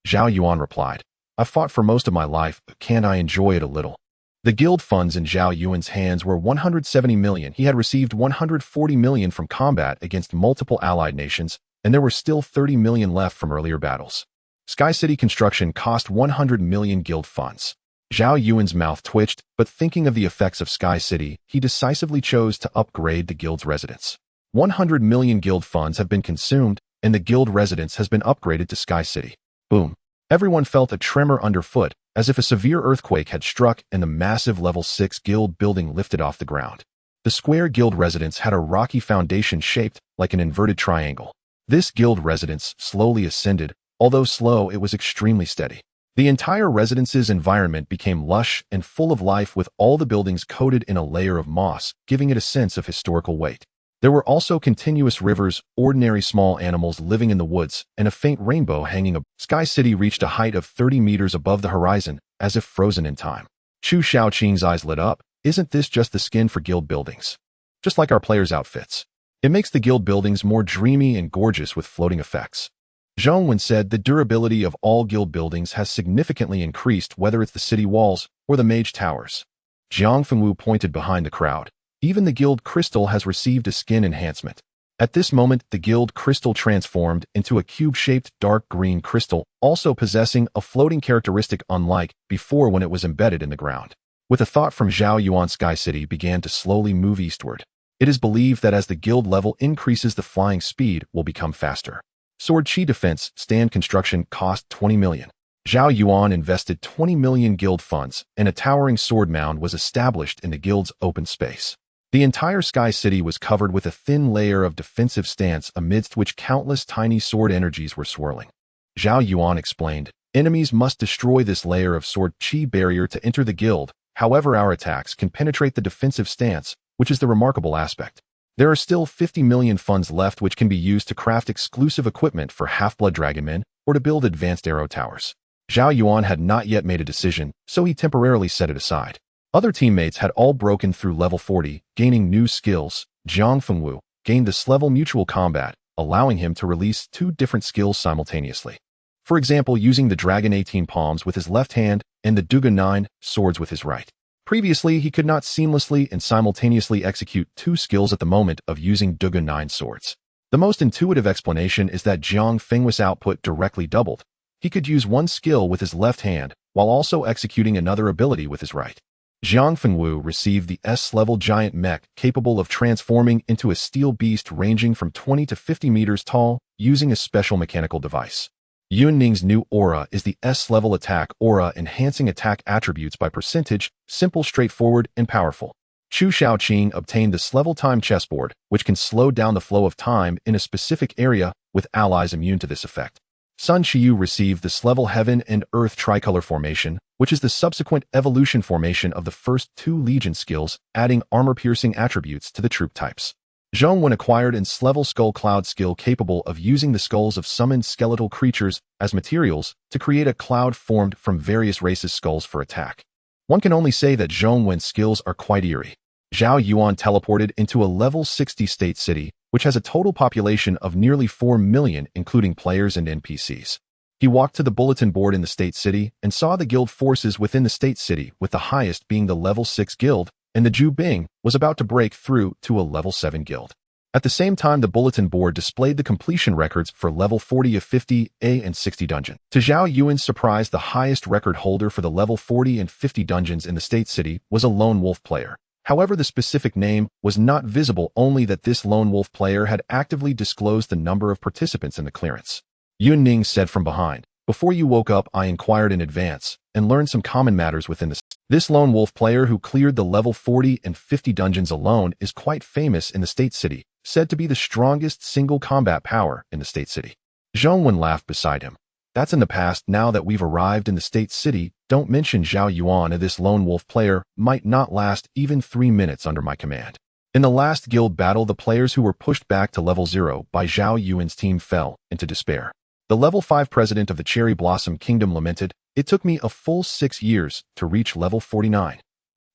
Zhao Yuan replied, "I've fought for most of my life, but can't I enjoy it a little?" The guild funds in Zhao Yuan's hands were 170 million. He had received 140 million from combat against multiple allied nations, and there were still 30 million left from earlier battles. Sky City construction cost 100 million guild funds. Zhao Yuan's mouth twitched, but thinking of the effects of Sky City, he decisively chose to upgrade the guild's residence. 100 million guild funds have been consumed, and the guild residence has been upgraded to Sky City. Boom. Everyone felt a tremor underfoot, as if a severe earthquake had struck and the massive level 6 guild building lifted off the ground. The square guild residence had a rocky foundation shaped like an inverted triangle. This guild residence slowly ascended. Although slow, it was extremely steady. The entire residence's environment became lush and full of life, with all the buildings coated in a layer of moss, giving it a sense of historical weight. There were also continuous rivers, ordinary small animals living in the woods, and a faint rainbow hanging above. Sky City reached a height of 30 meters above the horizon, as if frozen in time. Chu Shaoqing's eyes lit up. Isn't this just the skin for guild buildings? Just like our players' outfits. It makes the guild buildings more dreamy and gorgeous with floating effects. Zhao Yuan said the durability of all guild buildings has significantly increased, whether it's the city walls or the mage towers. Jiang Fengwu pointed behind the crowd. Even the guild crystal has received a skin enhancement. At this moment, the guild crystal transformed into a cube-shaped dark green crystal, also possessing a floating characteristic unlike before when it was embedded in the ground. With a thought from Zhao Yuan, Sky City began to slowly move eastward. It is believed that as the guild level increases, the flying speed will become faster. Sword Chi defense stand construction cost 20 million. Zhao Yuan invested 20 million guild funds, and a towering sword mound was established in the guild's open space. The entire Sky City was covered with a thin layer of defensive stance amidst which countless tiny sword energies were swirling. Zhao Yuan explained, enemies must destroy this layer of sword chi barrier to enter the guild. However, our attacks can penetrate the defensive stance, which is the remarkable aspect. There are still 50 million funds left, which can be used to craft exclusive equipment for Half-Blood Dragonmen or to build advanced arrow towers. Zhao Yuan had not yet made a decision, so he temporarily set it aside. Other teammates had all broken through level 40, gaining new skills. Jiang Fengwu gained this level mutual combat, allowing him to release 2 different skills simultaneously. For example, using the Dragon 18 palms with his left hand and the Duga 9 swords with his right. Previously, he could not seamlessly and simultaneously execute 2 skills at the moment of using Duga 9 swords. The most intuitive explanation is that Jiang Fengwu's output directly doubled. He could use one skill with his left hand, while also executing another ability with his right. Jiang Fengwu received the S-level giant mech capable of transforming into a steel beast ranging from 20 to 50 meters tall, using a special mechanical device. Yunning's new aura is the S-level attack aura, enhancing attack attributes by percentage, simple, straightforward, and powerful. Chu Shaoqing obtained the S-level time chessboard, which can slow down the flow of time in a specific area, with allies immune to this effect. Sun Qiyu received the S-level heaven and earth tricolor formation, which is the subsequent evolution formation of the first 2 legion skills, adding armor-piercing attributes to the troop types. Zhong Wen acquired an S-level skull cloud skill capable of using the skulls of summoned skeletal creatures as materials to create a cloud formed from various races' skulls for attack. One can only say that Zhong Wen's skills are quite eerie. Zhao Yuan teleported into a level 60 state city, which has a total population of nearly 4 million, including players and NPCs. He walked to the bulletin board in the state city and saw the guild forces within the state city, with the highest being the level 6 guild, and the Ju Bing was about to break through to a level 7 guild. At the same time, the bulletin board displayed the completion records for level 40 of 50 A and 60 dungeon. To Zhao Yuan's surprise, the highest record holder for the level 40 and 50 dungeons in the state city was a lone wolf player. However, the specific name was not visible, only that this lone wolf player had actively disclosed the number of participants in the clearance. Yunning said from behind, "Before you woke up, I inquired in advance and learned some common matters within the This lone wolf player who cleared the level 40 and 50 dungeons alone is quite famous in the state city, said to be the strongest single combat power in the state city." Zhongwen laughed beside him. "That's in the past. Now that we've arrived in the state city, don't mention Zhao Yuan, and this lone wolf player might not last even 3 minutes under my command." In the last guild battle, the players who were pushed back to level 0 by Zhao Yuan's team fell into despair. The level 5 president of the Cherry Blossom Kingdom lamented, "It took me a full 6 years to reach level 49.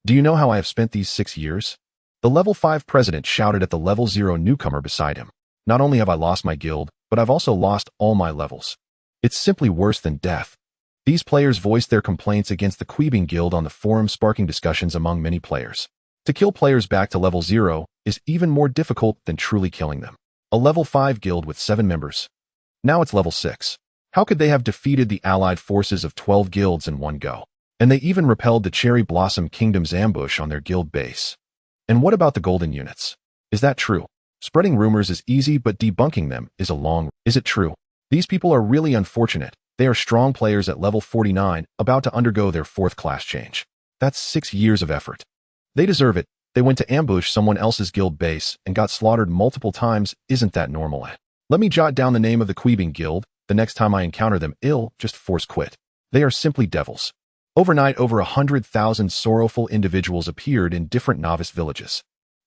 Do you know how I have spent these 6 years?" The level 5 president shouted at the level 0 newcomer beside him. "Not only have I lost my guild, but I've also lost all my levels. It's simply worse than death." These players voiced their complaints against the Queebing Guild on the forum, sparking discussions among many players. To kill players back to level 0 is even more difficult than truly killing them. A level 5 guild with 7 members. Now it's level 6. How could they have defeated the allied forces of 12 guilds in one go? And they even repelled the Cherry Blossom Kingdom's ambush on their guild base. And what about the golden units? Is that true? Spreading rumors is easy, but debunking them is a long. Is it true? These people are really unfortunate. They are strong players at level 49, about to undergo their 4th class change. That's 6 years of effort. They deserve it. They went to ambush someone else's guild base and got slaughtered multiple times. Isn't that normal? Let me jot down the name of the Queebing Guild. The next time I encounter them, just force quit. They are simply devils. Overnight, over 100,000 sorrowful individuals appeared in different novice villages.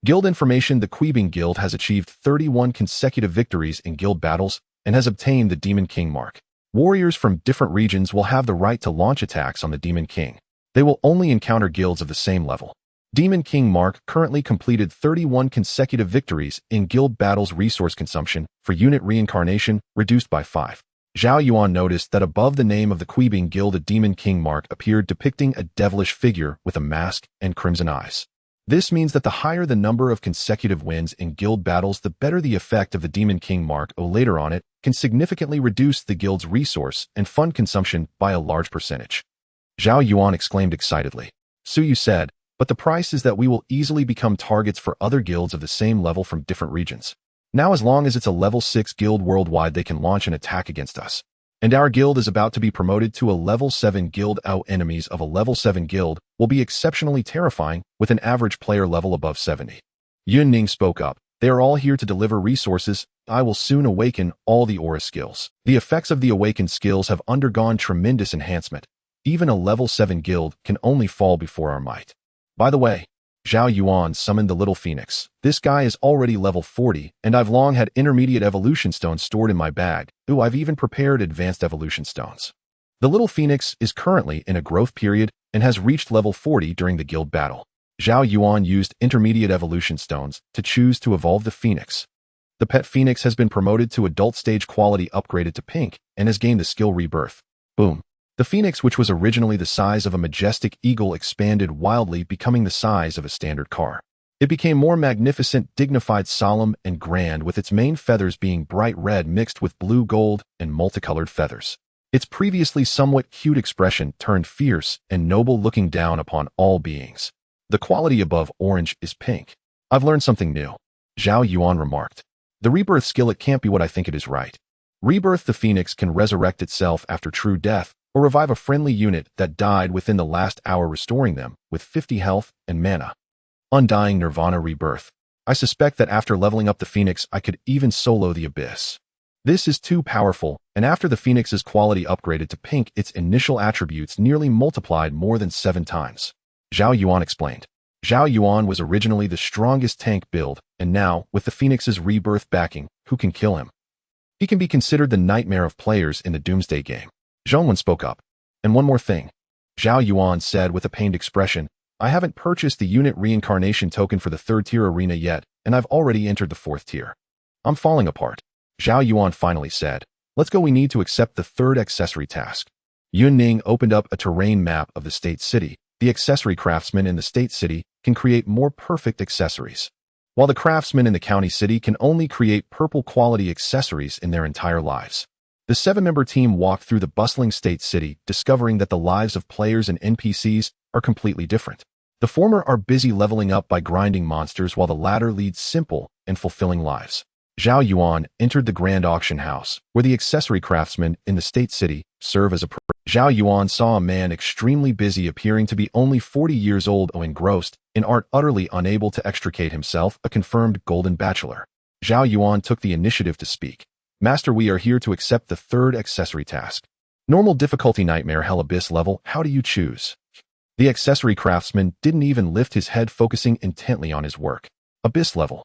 Guild information: the Queebing Guild has achieved 31 consecutive victories in guild battles and has obtained the Demon King mark. Warriors from different regions will have the right to launch attacks on the Demon King. They will only encounter guilds of the same level. Demon King Mark currently completed 31 consecutive victories in guild battles. Resource consumption for unit reincarnation reduced by 5. Zhao Yuan noticed that above the name of the Quibing Guild a Demon King Mark appeared depicting a devilish figure with a mask and crimson eyes. This means that the higher the number of consecutive wins in guild battles, the better the effect of the Demon King Mark later on it can significantly reduce the guild's resource and fund consumption by a large percentage. Zhao Yuan exclaimed excitedly. Suyu said, but the price is that we will easily become targets for other guilds of the same level from different regions. Now as long as it's a level 6 guild worldwide they can launch an attack against us. And our guild is about to be promoted to a level 7 guild. Our enemies of a level 7 guild will be exceptionally terrifying with an average player level above 70. Yun Ning spoke up. They are all here to deliver resources. I will soon awaken all the aura skills. The effects of the awakened skills have undergone tremendous enhancement. Even a level 7 guild can only fall before our might. By the way, Zhao Yuan summoned the Little Phoenix. This guy is already level 40, and I've long had intermediate evolution stones stored in my bag. Ooh, I've even prepared advanced evolution stones. The Little Phoenix is currently in a growth period and has reached level 40 during the guild battle. Zhao Yuan used intermediate evolution stones to choose to evolve the Phoenix. The pet Phoenix has been promoted to adult stage quality, upgraded to pink, and has gained the skill Rebirth. Boom. The Phoenix, which was originally the size of a majestic eagle, expanded wildly, becoming the size of a standard car. It became more magnificent, dignified, solemn, and grand, with its main feathers being bright red mixed with blue, gold, and multicolored feathers. Its previously somewhat cute expression turned fierce and noble, looking down upon all beings. The quality above orange is pink. I've learned something new, Zhao Yuan remarked. The Rebirth skill, it can't be what I think it is, right? Rebirth, the Phoenix can resurrect itself after true death, or revive a friendly unit that died within the last hour, restoring them with 50 health and mana. Undying Nirvana Rebirth. I suspect that after leveling up the Phoenix, I could even solo the Abyss. This is too powerful, and after the Phoenix's quality upgraded to pink, its initial attributes nearly multiplied more than 7 times. Zhao Yuan explained. Zhao Yuan was originally the strongest tank build, and now, with the Phoenix's Rebirth backing, who can kill him? He can be considered the nightmare of players in the Doomsday game. Zhao Yuan spoke up. And one more thing. Zhao Yuan said with a pained expression, I haven't purchased the unit reincarnation token for the 3rd tier arena yet, and I've already entered the 4th tier. I'm falling apart. Zhao Yuan finally said, let's go, we need to accept the 3rd accessory task. Yun Ning opened up a terrain map of the state city. The accessory craftsman in the state city can create more perfect accessories, while the craftsman in the county city can only create purple quality accessories in their entire lives. The 7-member team walked through the bustling state city, discovering that the lives of players and NPCs are completely different. The former are busy leveling up by grinding monsters, while the latter leads simple and fulfilling lives. Zhao Yuan entered the grand auction house, where the accessory craftsmen in the state city serve as a Zhao Yuan saw a man extremely busy, appearing to be only 40 years old, engrossed in art, utterly unable to extricate himself, a confirmed golden bachelor. Zhao Yuan took the initiative to speak. Master, we are here to accept the 3rd accessory task. Normal difficulty, nightmare, hell, abyss level, how do you choose? The accessory craftsman didn't even lift his head, focusing intently on his work. Abyss level.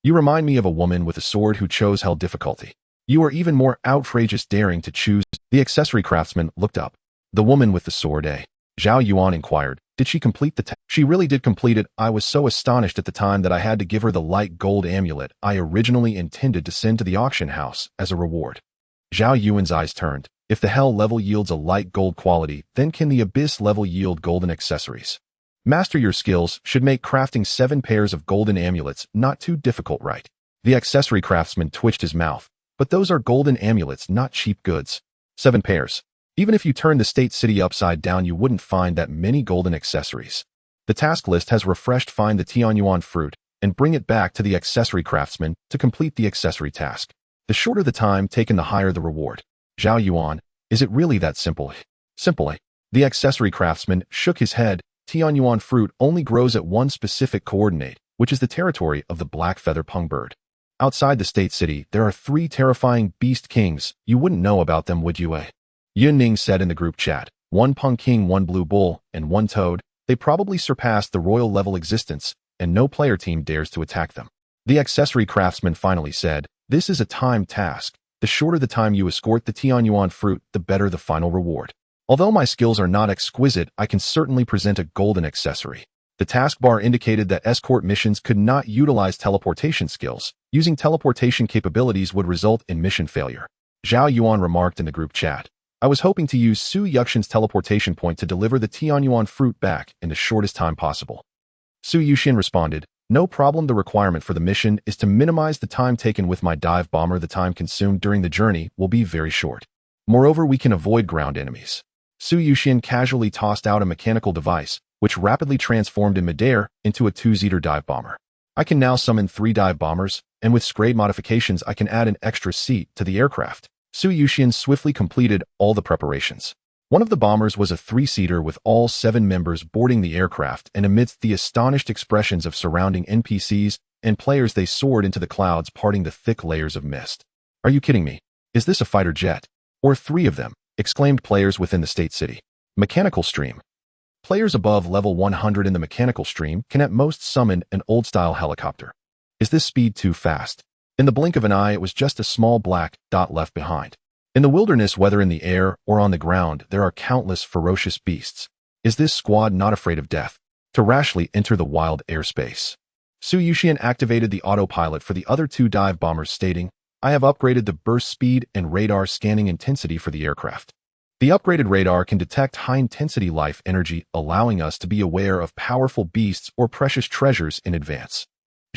You remind me of a woman with a sword who chose hell difficulty. You are even more outrageous, daring to choose. The accessory craftsman looked up. The woman with the sword, eh? Zhao Yuan inquired. Did she complete the task? She really did complete it. I was so astonished at the time that I had to give her the light gold amulet I originally intended to send to the auction house as a reward. Zhao Yuan's eyes turned. If the hell level yields a light gold quality, then can the abyss level yield golden accessories? Master, your skills should make crafting 7 pairs of golden amulets not too difficult, right? The accessory craftsman twitched his mouth. But those are golden amulets, not cheap goods. 7 pairs. Even if you turn the state city upside down, you wouldn't find that many golden accessories. The task list has refreshed. Find the Tianyuan fruit and bring it back to the accessory craftsman to complete the accessory task. The shorter the time taken, the higher the reward. Zhao Yuan, is it really that simple? Simple. The accessory craftsman shook his head. Tianyuan fruit only grows at one specific coordinate, which is the territory of the black feather pung bird. Outside the state city, there are 3 terrifying beast kings. You wouldn't know about them, would you, eh? Yun Ning said in the group chat. 1 pung king, 1 blue bull, and 1 toad. They probably surpass the royal level existence, and no player team dares to attack them. The accessory craftsman finally said, this is a timed task. The shorter the time you escort the Tianyuan fruit, the better the final reward. Although my skills are not exquisite, I can certainly present a golden accessory. The taskbar indicated that escort missions could not utilize teleportation skills. Using teleportation capabilities would result in mission failure. Zhao Yuan remarked in the group chat. I was hoping to use Su Yuxian's teleportation point to deliver the Tianyuan fruit back in the shortest time possible. Su Yuxian responded, no problem. The requirement for the mission is to minimize the time taken with my dive bomber. The time consumed during the journey will be very short. Moreover, we can avoid ground enemies. Su Yuxian casually tossed out a mechanical device, which rapidly transformed in midair into a two-seater dive bomber. I can now summon 3 dive bombers, and with grade modifications I can add an extra seat to the aircraft. Su Yuxian swiftly completed all the preparations. One of the bombers was a 3-seater with all 7 members boarding the aircraft, and amidst the astonished expressions of surrounding NPCs and players they soared into the clouds, parting the thick layers of mist. Are you kidding me? Is this a fighter jet? Or 3 of them? Exclaimed players within the state city. Mechanical stream. Players above level 100 in the mechanical stream can at most summon an old-style helicopter. Is this speed too fast? In the blink of an eye, it was just a small black dot left behind. In the wilderness, whether in the air or on the ground, there are countless ferocious beasts. Is this squad not afraid of death? To rashly enter the wild airspace. Su Yuxian activated the autopilot for the other 2 dive bombers, stating, I have upgraded the burst speed and radar scanning intensity for the aircraft. The upgraded radar can detect high-intensity life energy, allowing us to be aware of powerful beasts or precious treasures in advance.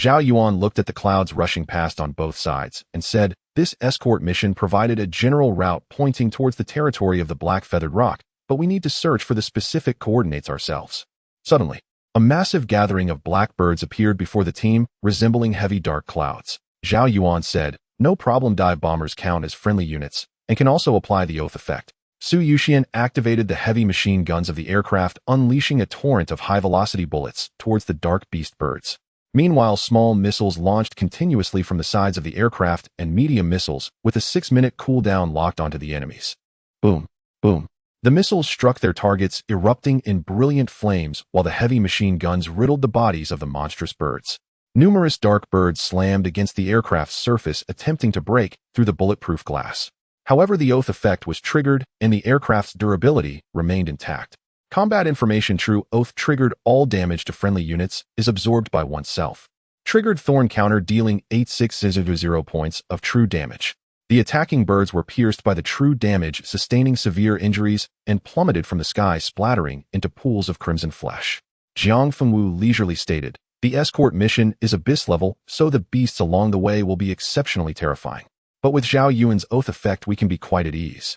Zhao Yuan looked at the clouds rushing past on both sides and said, this escort mission provided a general route pointing towards the territory of the Black Feathered Rock, but we need to search for the specific coordinates ourselves. Suddenly, a massive gathering of blackbirds appeared before the team, resembling heavy dark clouds. Zhao Yuan said, no problem. Dive bombers count as friendly units and can also apply the oath effect. Su Yuxian activated the heavy machine guns of the aircraft, unleashing a torrent of high-velocity bullets towards the dark beast birds. Meanwhile, small missiles launched continuously from the sides of the aircraft and medium missiles with a 6-minute cooldown locked onto the enemies. Boom, boom. The missiles struck their targets, erupting in brilliant flames while the heavy machine guns riddled the bodies of the monstrous birds. Numerous dark birds slammed against the aircraft's surface, attempting to break through the bulletproof glass. However, the oath effect was triggered and the aircraft's durability remained intact. Combat information. True oath triggered. All damage to friendly units is absorbed by oneself. Triggered Thorn counter, dealing 8600 points of true damage. The attacking birds were pierced by the true damage, sustaining severe injuries and plummeted from the sky, splattering into pools of crimson flesh. Jiang Fengwu leisurely stated, the escort mission is abyss level, so the beasts along the way will be exceptionally terrifying. But with Zhao Yuan's oath effect, we can be quite at ease.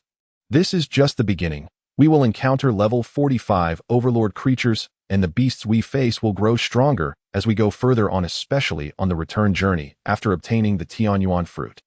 This is just the beginning. We will encounter level 45 overlord creatures, and the beasts we face will grow stronger as we go further on, especially on the return journey after obtaining the Tianyuan fruit.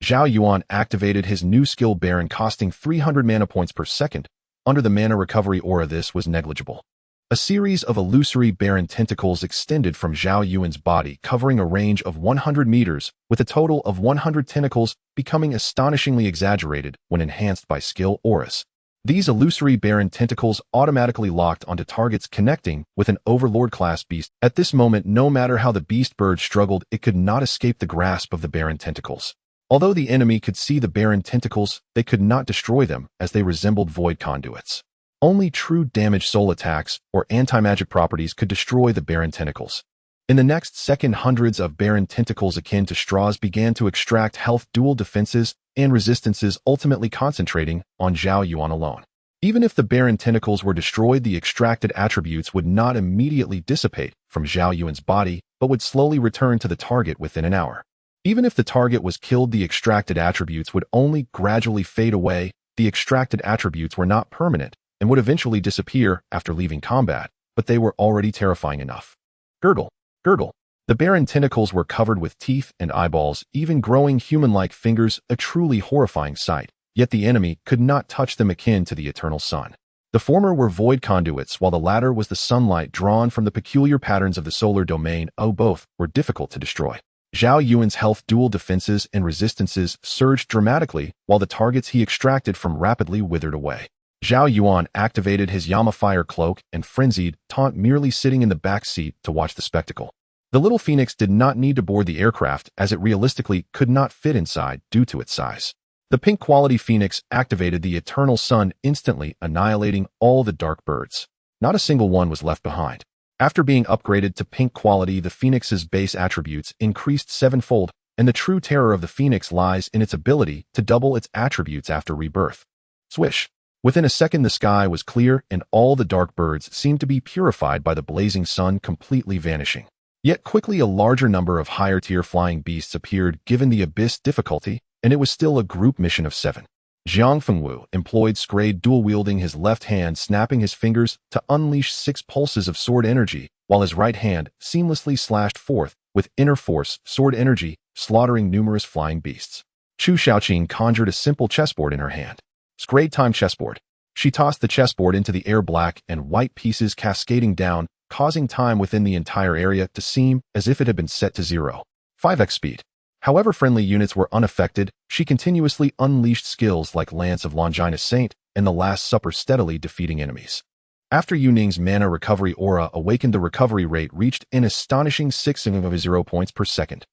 Zhao Yuan activated his new skill Baron, costing 300 mana points per second. Under the mana recovery aura, this was negligible. A series of illusory Baron tentacles extended from Zhao Yuan's body, covering a range of 100 meters, with a total of 100 tentacles, becoming astonishingly exaggerated when enhanced by skill auras. These illusory Baron tentacles automatically locked onto targets connecting with an Overlord-class beast. At this moment, no matter how the beast bird struggled, it could not escape the grasp of the Baron tentacles. Although the enemy could see the Baron tentacles, they could not destroy them, as they resembled void conduits. Only true damage soul attacks or anti-magic properties could destroy the Baron tentacles. In the next second, hundreds of Baron tentacles akin to straws began to extract health, dual defenses, and resistances, ultimately concentrating on Zhao Yuan alone. Even if the Baron tentacles were destroyed, the extracted attributes would not immediately dissipate from Zhao Yuan's body, but would slowly return to the target within an hour. Even if the target was killed, the extracted attributes would only gradually fade away. The extracted attributes were not permanent and would eventually disappear after leaving combat, but they were already terrifying enough. Gurgle, gurgle. The Baron tentacles were covered with teeth and eyeballs, even growing human-like fingers, a truly horrifying sight. Yet the enemy could not touch them, akin to the eternal sun. The former were void conduits, while the latter was the sunlight drawn from the peculiar patterns of the solar domain. Both were difficult to destroy. Zhao Yuan's health, dual defenses, and resistances surged dramatically, while the targets he extracted from rapidly withered away. Zhao Yuan activated his Yama Fire Cloak and Frenzied Taunt, merely sitting in the back seat to watch the spectacle. The little Phoenix did not need to board the aircraft, as it realistically could not fit inside due to its size. The pink quality Phoenix activated the eternal sun instantly, annihilating all the dark birds. Not a single one was left behind. After being upgraded to pink quality, the Phoenix's base attributes increased sevenfold, and the true terror of the Phoenix lies in its ability to double its attributes after rebirth. Swish! Within a second, the sky was clear, and all the dark birds seemed to be purified by the blazing sun, completely vanishing. Yet quickly a larger number of higher-tier flying beasts appeared given the abyss difficulty, and it was still a group mission of 7. Jiang Fengwu employed Scrade, dual-wielding his left hand, snapping his fingers to unleash 6 pulses of sword energy, while his right hand seamlessly slashed forth with inner force sword energy, slaughtering numerous flying beasts. Chu Shaoqing conjured a simple chessboard in her hand. Scrade time chessboard. She tossed the chessboard into the air, black and white pieces cascading down, causing time within the entire area to seem as if it had been set to 0. 5x speed. However friendly units were unaffected, she continuously unleashed skills like Lance of Longinus Saint and the Last Supper, steadily defeating enemies. After Yu Ning's mana recovery aura awakened, the recovery rate reached an astonishing 6.0 points per second.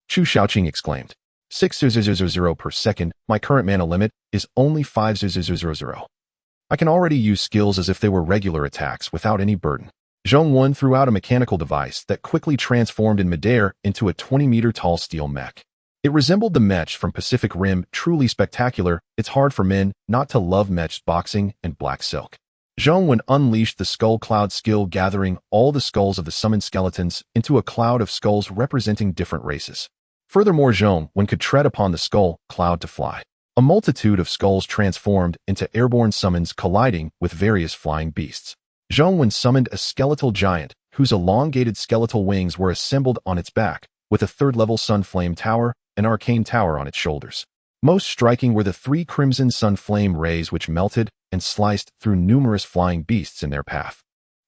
Chu Shaoqing exclaimed, 6.000 per second, my current mana limit is only 5.000. I can already use skills as if they were regular attacks without any burden. Zhong Yuan threw out a mechanical device that quickly transformed in midair into a 20-meter-tall steel mech. It resembled the mech from Pacific Rim, truly spectacular. It's hard for men not to love mechs, boxing, and black silk. Zhong Yuan unleashed the Skull Cloud skill, gathering all the skulls of the summoned skeletons into a cloud of skulls representing different races. Furthermore, Zhong Yuan could tread upon the skull cloud to fly. A multitude of skulls transformed into airborne summons, colliding with various flying beasts. Zhong Yuan summoned a skeletal giant, whose elongated skeletal wings were assembled on its back, with a 3rd-level Sun Flame Tower, an arcane tower on its shoulders. Most striking were the 3 crimson sun flame rays which melted and sliced through numerous flying beasts in their path.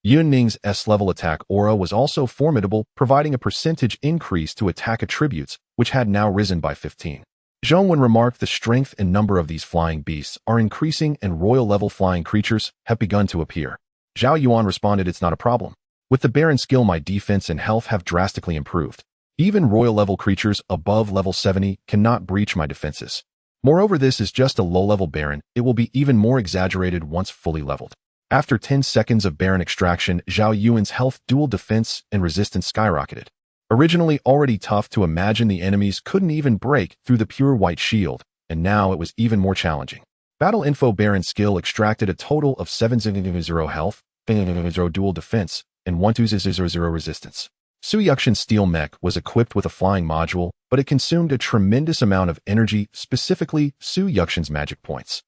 Yu Ning's S-level attack aura was also formidable, providing a percentage increase to attack attributes, which had now risen by 15. Zhong Yuan remarked, the strength and number of these flying beasts are increasing and royal-level flying creatures have begun to appear. Zhao Yuan responded, it's not a problem. With the Baron skill, my defense and health have drastically improved. Even royal-level creatures above level 70 cannot breach my defenses. Moreover, this is just a low-level Baron. It will be even more exaggerated once fully leveled. After 10 seconds of Baron extraction, Zhao Yuan's health, dual defense, and resistance skyrocketed. Originally already tough to imagine, the enemies couldn't even break through the pure white shield, and now it was even more challenging. Battle Info Baron skill extracted a total of 7.0 health, 0 dual defense, and 1.2.0 resistance. Su Yuxian's steel mech was equipped with a flying module, but it consumed a tremendous amount of energy, specifically Su Yuxian's magic points.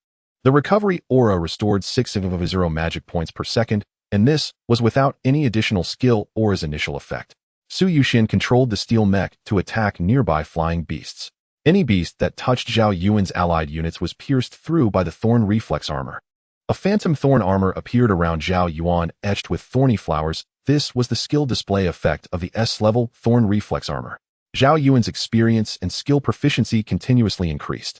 The recovery aura restored 6.0 magic points per second, and this was without any additional skill or as initial effect. Su Yuxian controlled the steel mech to attack nearby flying beasts. Any beast that touched Zhao Yuan's allied units was pierced through by the Thorn Reflex Armor. A phantom Thorn Armor appeared around Zhao Yuan, etched with thorny flowers. This was the skill display effect of the S-level Thorn Reflex Armor. Zhao Yuan's experience and skill proficiency continuously increased.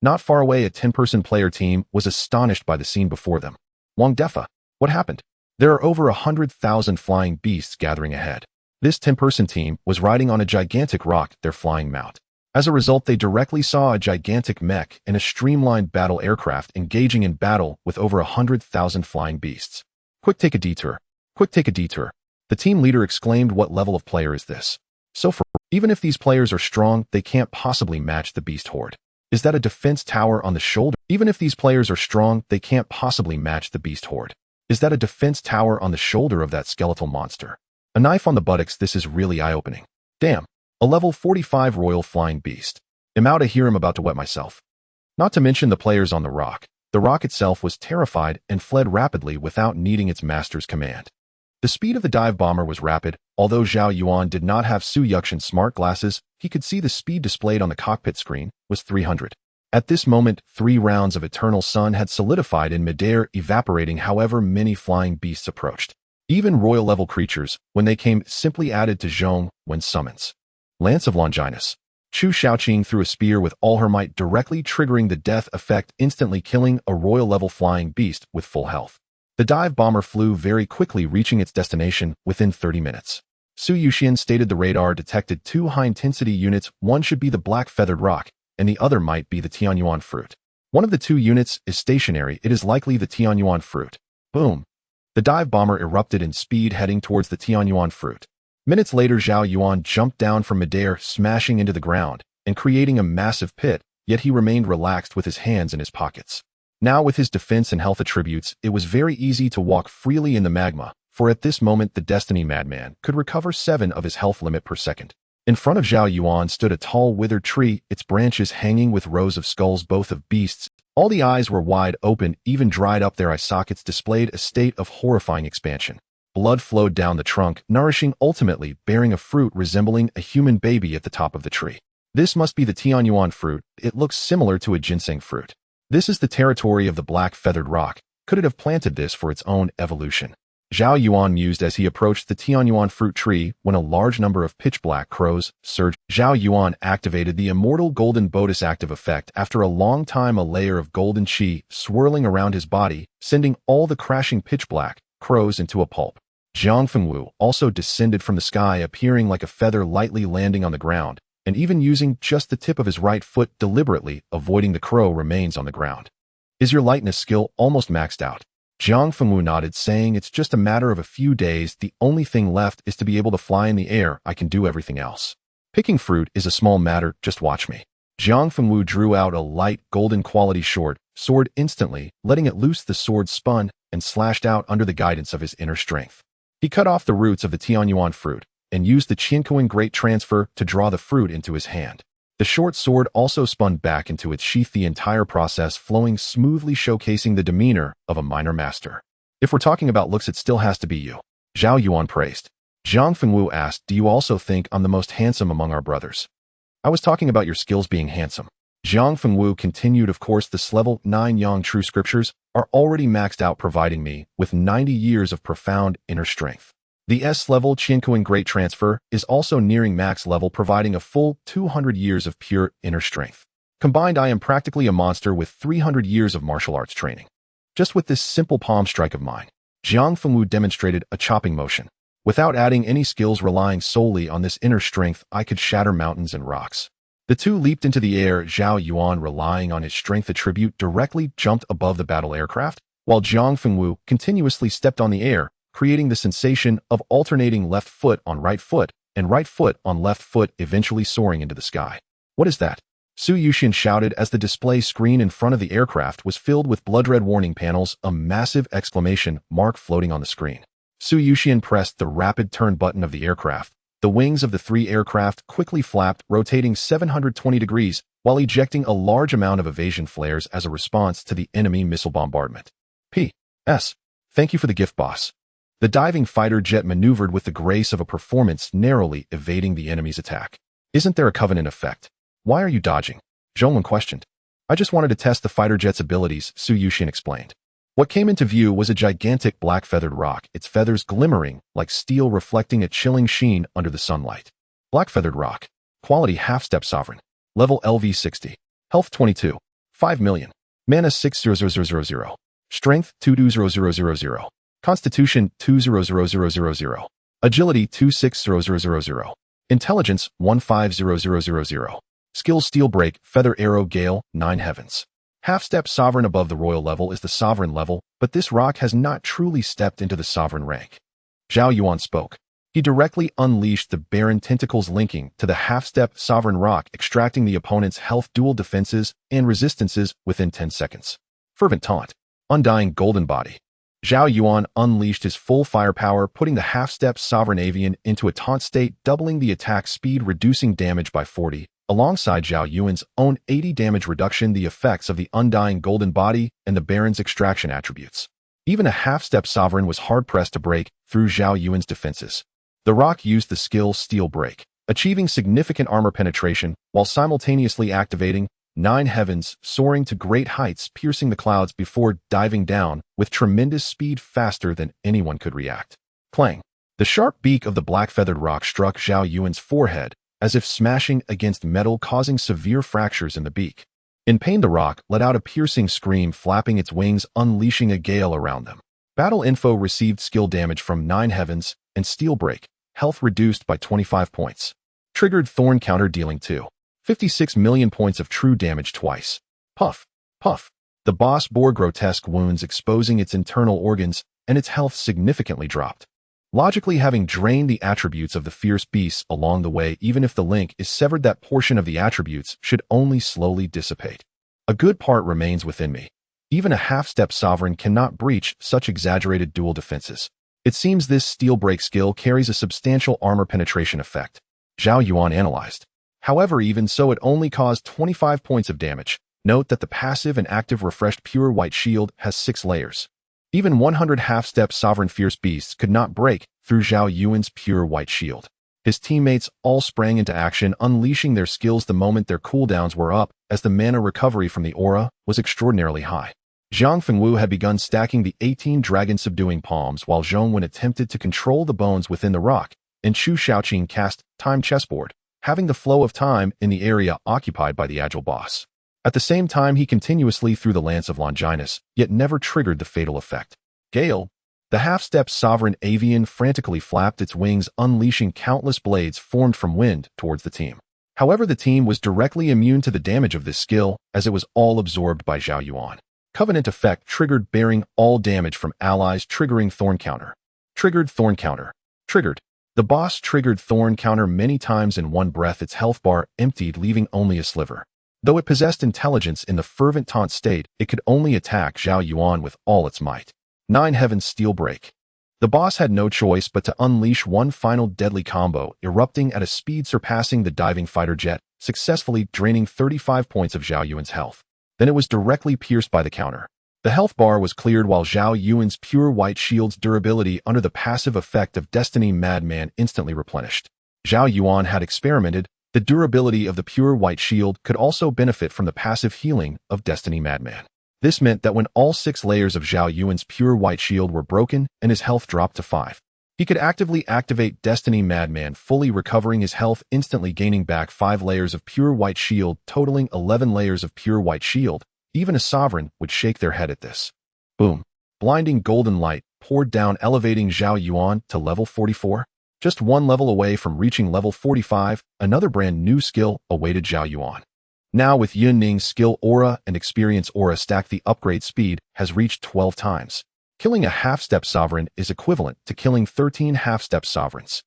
Not far away, a 10-person player team was astonished by the scene before them. Wang Defa, what happened? There are over 100,000 flying beasts gathering ahead. This 10-person team was riding on a gigantic rock, their flying mount. As a result, they directly saw a gigantic mech and a streamlined battle aircraft engaging in battle with over 100,000 flying beasts. Quick, take a detour. Quick, take a detour. The team leader exclaimed, what level of player is this? Even if these players are strong, they can't possibly match the beast horde. Is that a defense tower on the shoulder? Even if these players are strong, they can't possibly match the beast horde. Is that a defense tower on the shoulder of that skeletal monster? A knife on the buttocks, this is really eye-opening. Damn. A level 45 royal flying beast. I'm out of here, I'm about to wet myself. Not to mention the players on the rock. The rock itself was terrified and fled rapidly without needing its master's command. The speed of the dive bomber was rapid. Although Zhao Yuan did not have Su Yuxian's smart glasses, he could see the speed displayed on the cockpit screen was 300. At this moment, 3 rounds of Eternal Sun had solidified in midair, evaporating however many flying beasts approached. Even royal-level creatures, when they came, simply added to Zhong Yuan's summons. Lance of Longinus. Chu Shaoqing threw a spear with all her might, directly triggering the death effect, instantly killing a royal-level flying beast with full health. The dive bomber flew very quickly, reaching its destination within 30 minutes. Su Yuxian stated the radar detected 2 high-intensity units. One should be the black feathered rock, and the other might be the Tianyuan fruit. One of the two units is stationary. It is likely the Tianyuan fruit. Boom. The dive bomber erupted in speed, heading towards the Tianyuan fruit. Minutes later, Zhao Yuan jumped down from midair, smashing into the ground and creating a massive pit, yet he remained relaxed with his hands in his pockets. Now, with his defense and health attributes, it was very easy to walk freely in the magma, for at this moment the Destiny Madman could recover 7 of his health limit per second. In front of Zhao Yuan stood a tall withered tree, its branches hanging with rows of skulls, both of beasts. All the eyes were wide open, even dried up their eye sockets displayed a state of horrifying expansion. Blood flowed down the trunk, nourishing, ultimately bearing a fruit resembling a human baby at the top of the tree. This must be the Tianyuan fruit. It looks similar to a ginseng fruit. This is the territory of the black feathered rock. Could it have planted this for its own evolution? Zhao Yuan mused as he approached the Tianyuan fruit tree when a large number of pitch-black crows surged. Zhao Yuan activated the immortal golden Bodis active effect. After a long time, a layer of golden chi swirling around his body, sending all the crashing pitch-black crows into a pulp. Jiang Fengwu also descended from the sky, appearing like a feather lightly landing on the ground, and even using just the tip of his right foot deliberately, avoiding the crow remains on the ground. Is your lightness skill almost maxed out? Jiang Fengwu nodded, saying, it's just a matter of a few days. The only thing left is to be able to fly in the air. I can do everything else. Picking fruit is a small matter, just watch me. Jiang Fengwu drew out a light golden quality short sword instantly, letting it loose. The sword spun and slashed out under the guidance of his inner strength. He cut off the roots of the Tianyuan fruit and used the Qiankuan Great Transfer to draw the fruit into his hand. The short sword also spun back into its sheath, the entire process flowing smoothly, showcasing the demeanor of a minor master. If we're talking about looks, it still has to be you. Zhao Yuan praised. Jiang Fengwu asked, do you also think I'm the most handsome among our brothers? I was talking about your skills being handsome. Jiang Fengwu continued, of course, this level 9 Yang True Scriptures are already maxed out, providing me with 90 years of profound inner strength. The S-level Qiankuan Great Transfer is also nearing max level, providing a full 200 years of pure inner strength. Combined, I am practically a monster with 300 years of martial arts training. Just with this simple palm strike of mine, Jiang Fengwu demonstrated a chopping motion. Without adding any skills, relying solely on this inner strength, I could shatter mountains and rocks. The two leaped into the air. Zhao Yuan, relying on his strength attribute, directly jumped above the battle aircraft, while Jiang Fengwu continuously stepped on the air, creating the sensation of alternating left foot on right foot and right foot on left foot, eventually soaring into the sky. What is that? Su Yuxian shouted as the display screen in front of the aircraft was filled with blood-red warning panels, a massive exclamation mark floating on the screen. Su Yuxian pressed the rapid turn button of the aircraft. The wings of the 3 aircraft quickly flapped, rotating 720 degrees, while ejecting a large amount of evasion flares as a response to the enemy missile bombardment. P.S. Thank you for the gift, boss. The diving fighter jet maneuvered with the grace of a performance, narrowly evading the enemy's attack. Isn't there a covenant effect? Why are you dodging? Zhongwen questioned. I just wanted to test the fighter jet's abilities, Su Yuxian explained. What came into view was a gigantic black feathered rock, its feathers glimmering like steel, reflecting a chilling sheen under the sunlight. Black feathered rock. Quality half-step sovereign. Level LV 60. Health 22. 5 million. Mana 60000. Strength 22000. Constitution 200000. Agility 26000. Intelligence 15000. Skills Steel Break, Feather Arrow, Gale, 9 heavens. Half-step sovereign. Above the royal level is the sovereign level, but this rock has not truly stepped into the sovereign rank. Zhao Yuan spoke. He directly unleashed the barren tentacles linking to the half-step sovereign rock, extracting the opponent's health, dual defenses, and resistances within 10 seconds. Fervent Taunt. Undying Golden Body. Zhao Yuan unleashed his full firepower, putting the half-step sovereign avian into a taunt state, doubling the attack speed, reducing damage by 40. Alongside Zhao Yuan's own 80 damage reduction, the effects of the Undying Golden Body and the Baron's extraction attributes. Even a half-step sovereign was hard-pressed to break through Zhao Yuan's defenses. The rock used the skill Steel Break, achieving significant armor penetration while simultaneously activating 9 heavens, soaring to great heights, piercing the clouds before diving down with tremendous speed, faster than anyone could react. Clang! The sharp beak of the black-feathered rock struck Zhao Yuan's forehead, as if smashing against metal, causing severe fractures in the beak. In pain, the rock let out a piercing scream, flapping its wings, unleashing a gale around them. Battle info received skill damage from 9 heavens and Steel Break, health reduced by 25 points. Triggered Thorn counter, dealing 2. 56 million points of true damage twice. Puff, puff. The boss bore grotesque wounds exposing its internal organs, and its health significantly dropped. Logically, having drained the attributes of the fierce beasts along the way, even if the link is severed, that portion of the attributes should only slowly dissipate. A good part remains within me. Even a half-step sovereign cannot breach such exaggerated dual defenses. It seems this steel break skill carries a substantial armor penetration effect. Zhao Yuan analyzed. However, even so, it only caused 25 points of damage. Note that the passive and active refreshed pure white shield has 6 layers. Even 100 half-step sovereign fierce beasts could not break through Zhao Yuan's pure white shield. His teammates all sprang into action, unleashing their skills the moment their cooldowns were up, as the mana recovery from the aura was extraordinarily high. Zhang Fengwu had begun stacking the 18 dragon-subduing palms, while Zhong Wen attempted to control the bones within the rock, and Chu Shaoqing cast Time Chessboard, having the flow of time in the area occupied by the agile boss. At the same time, he continuously threw the Lance of Longinus, yet never triggered the fatal effect. Gale, the half-step sovereign avian, frantically flapped its wings, unleashing countless blades formed from wind towards the team. However, the team was directly immune to the damage of this skill, as it was all absorbed by Zhao Yuan. Covenant effect triggered, bearing all damage from allies, triggering Thorn counter. Triggered Thorn counter. Triggered. The boss triggered Thorn counter many times in one breath. Its health bar emptied, leaving only a sliver. Though it possessed intelligence in the fervent taunt state, it could only attack Zhao Yuan with all its might. 9 Heaven's Steel Break. The boss had no choice but to unleash one final deadly combo, erupting at a speed surpassing the diving fighter jet, successfully draining 35 points of Zhao Yuan's health. Then it was directly pierced by the counter. The health bar was cleared, while Zhao Yuan's pure white shield's durability under the passive effect of Destiny Madman instantly replenished. Zhao Yuan had experimented. The durability of the pure white shield could also benefit from the passive healing of Destiny Madman. This meant that when all 6 layers of Zhao Yuan's pure white shield were broken and his health dropped to 5, he could actively activate Destiny Madman, fully recovering his health, instantly gaining back 5 layers of pure white shield, totaling 11 layers of pure white shield. Even a sovereign would shake their head at this. Boom. Blinding golden light poured down, elevating Zhao Yuan to level 44. Just one level away from reaching level 45, another brand new skill awaited Zhao Yuan. Now, with Yun Ning's skill aura and experience aura stacked, the upgrade speed has reached 12 times. Killing a half-step sovereign is equivalent to killing 13 half-step sovereigns.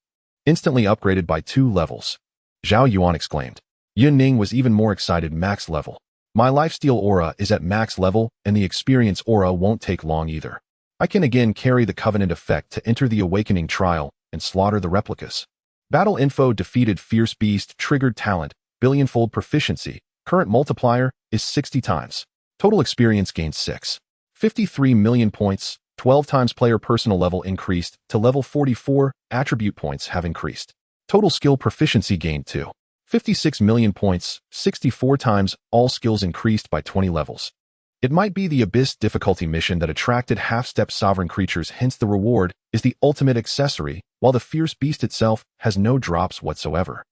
Instantly upgraded by 2 levels. Zhao Yuan exclaimed. Yun Ning was even more excited. Max level. My lifesteal aura is at max level, and the experience aura won't take long either. I can again carry the Covenant effect to enter the awakening trial and slaughter the replicas. Battle info: defeated fierce beast, triggered talent, billionfold proficiency, current multiplier is 60 times. Total experience gained 6. 53 million points, 12 times player personal level increased to level 44, attribute points have increased. Total skill proficiency gained 2. 56 million points, 64 times, all skills increased by 20 levels. It might be the Abyss difficulty mission that attracted half-step sovereign creatures, hence the reward is the ultimate accessory, while the fierce beast itself has no drops whatsoever.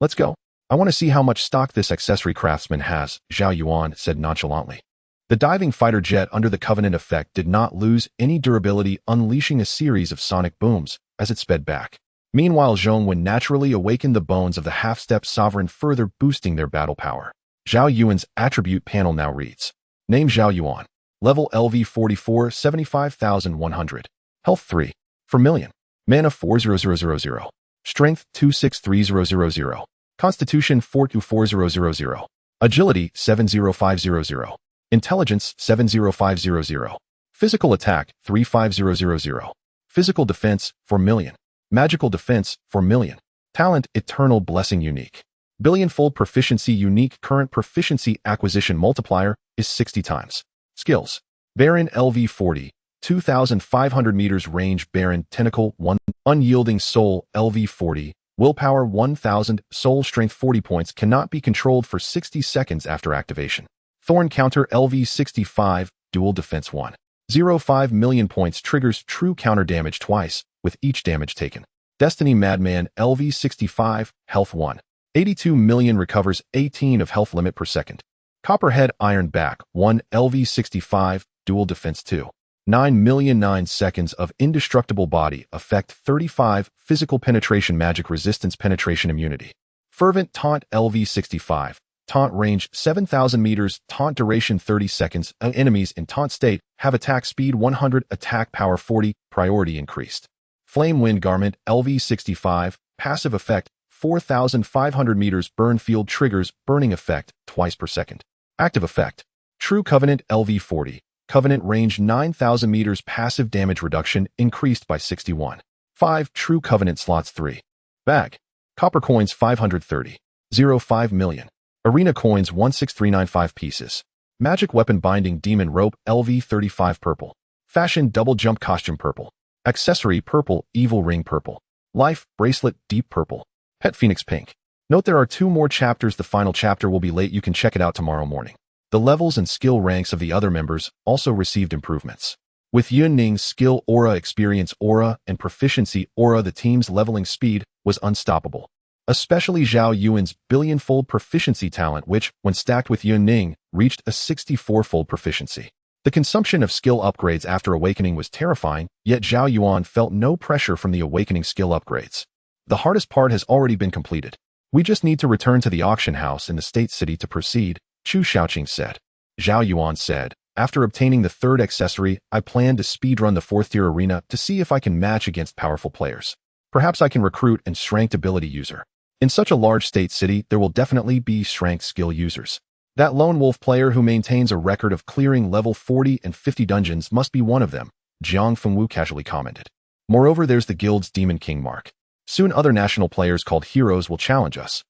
Let's go. I want to see how much stock this accessory craftsman has, Zhao Yuan said nonchalantly. The diving fighter jet under the Covenant effect did not lose any durability, unleashing a series of sonic booms as it sped back. Meanwhile, Zhong Wen naturally awakened the bones of the half-step sovereign, further boosting their battle power. Zhao Yuan's attribute panel now reads: Name Zhao Yuan. Level LV 44, 75,100. Health 3. Per million. Mana 40000. Strength 263000. Constitution 42400. Agility 70500. Intelligence 70500. Physical attack 35000. Physical defense 4 million. Magical defense 4 million. Talent Eternal Blessing unique. Billionfold proficiency unique. Current proficiency acquisition multiplier is 60 times. Skills: Baron LV 40, 2,500 meters range. Baron Tentacle 1, Unyielding Soul LV 40, Willpower 1,000, Soul Strength 40 points, cannot be controlled for 60 seconds after activation. Thorn Counter LV 65, Dual Defense 1. 0.5 million points, triggers true counter damage twice with each damage taken. Destiny Madman LV 65, Health 1. 82 million, recovers 18 of health limit per second. Copperhead Iron Back 1 LV 65, Dual Defense 2. 9 million, 9 seconds of indestructible body, effect 35, physical penetration, magic resistance, penetration immunity. Fervent Taunt LV65. Taunt range 7,000 meters, taunt duration 30 seconds. Enemies in taunt state have attack speed 100, attack power 40, priority increased. Flame Wind Garment LV65. Passive effect 4,500 meters, burn field triggers, burning effect twice per second. Active effect. True Covenant LV40. Covenant range 9,000 meters, passive damage reduction increased by 61. 5. True Covenant slots 3. Bag. Copper coins 530. 0.5 million. Arena coins 16395 pieces. Magic Weapon Binding Demon Rope LV35 purple. Fashion Double Jump Costume purple. Accessory purple, Evil Ring purple. Life Bracelet deep purple. Pet Phoenix pink. Note there are 2 more chapters. The final chapter will be late. You can check it out tomorrow morning. The levels and skill ranks of the other members also received improvements. With Yun Ning's skill aura, experience aura, and proficiency aura, the team's leveling speed was unstoppable. Especially Zhao Yuan's billion-fold proficiency talent, which, when stacked with Yun Ning, reached a 64-fold proficiency. The consumption of skill upgrades after awakening was terrifying, yet Zhao Yuan felt no pressure from the awakening skill upgrades. The hardest part has already been completed. We just need to return to the auction house in the state city to proceed, Chu Xiaoqing said. Zhao Yuan said, after obtaining the 3rd accessory, I plan to speedrun the 4th-tier arena to see if I can match against powerful players. Perhaps I can recruit and strength ability user. In such a large state city, there will definitely be strength skill users. That lone wolf player who maintains a record of clearing level 40 and 50 dungeons must be one of them, Jiang Fengwu casually commented. Moreover, there's the guild's Demon King mark. Soon other national players called heroes will challenge us.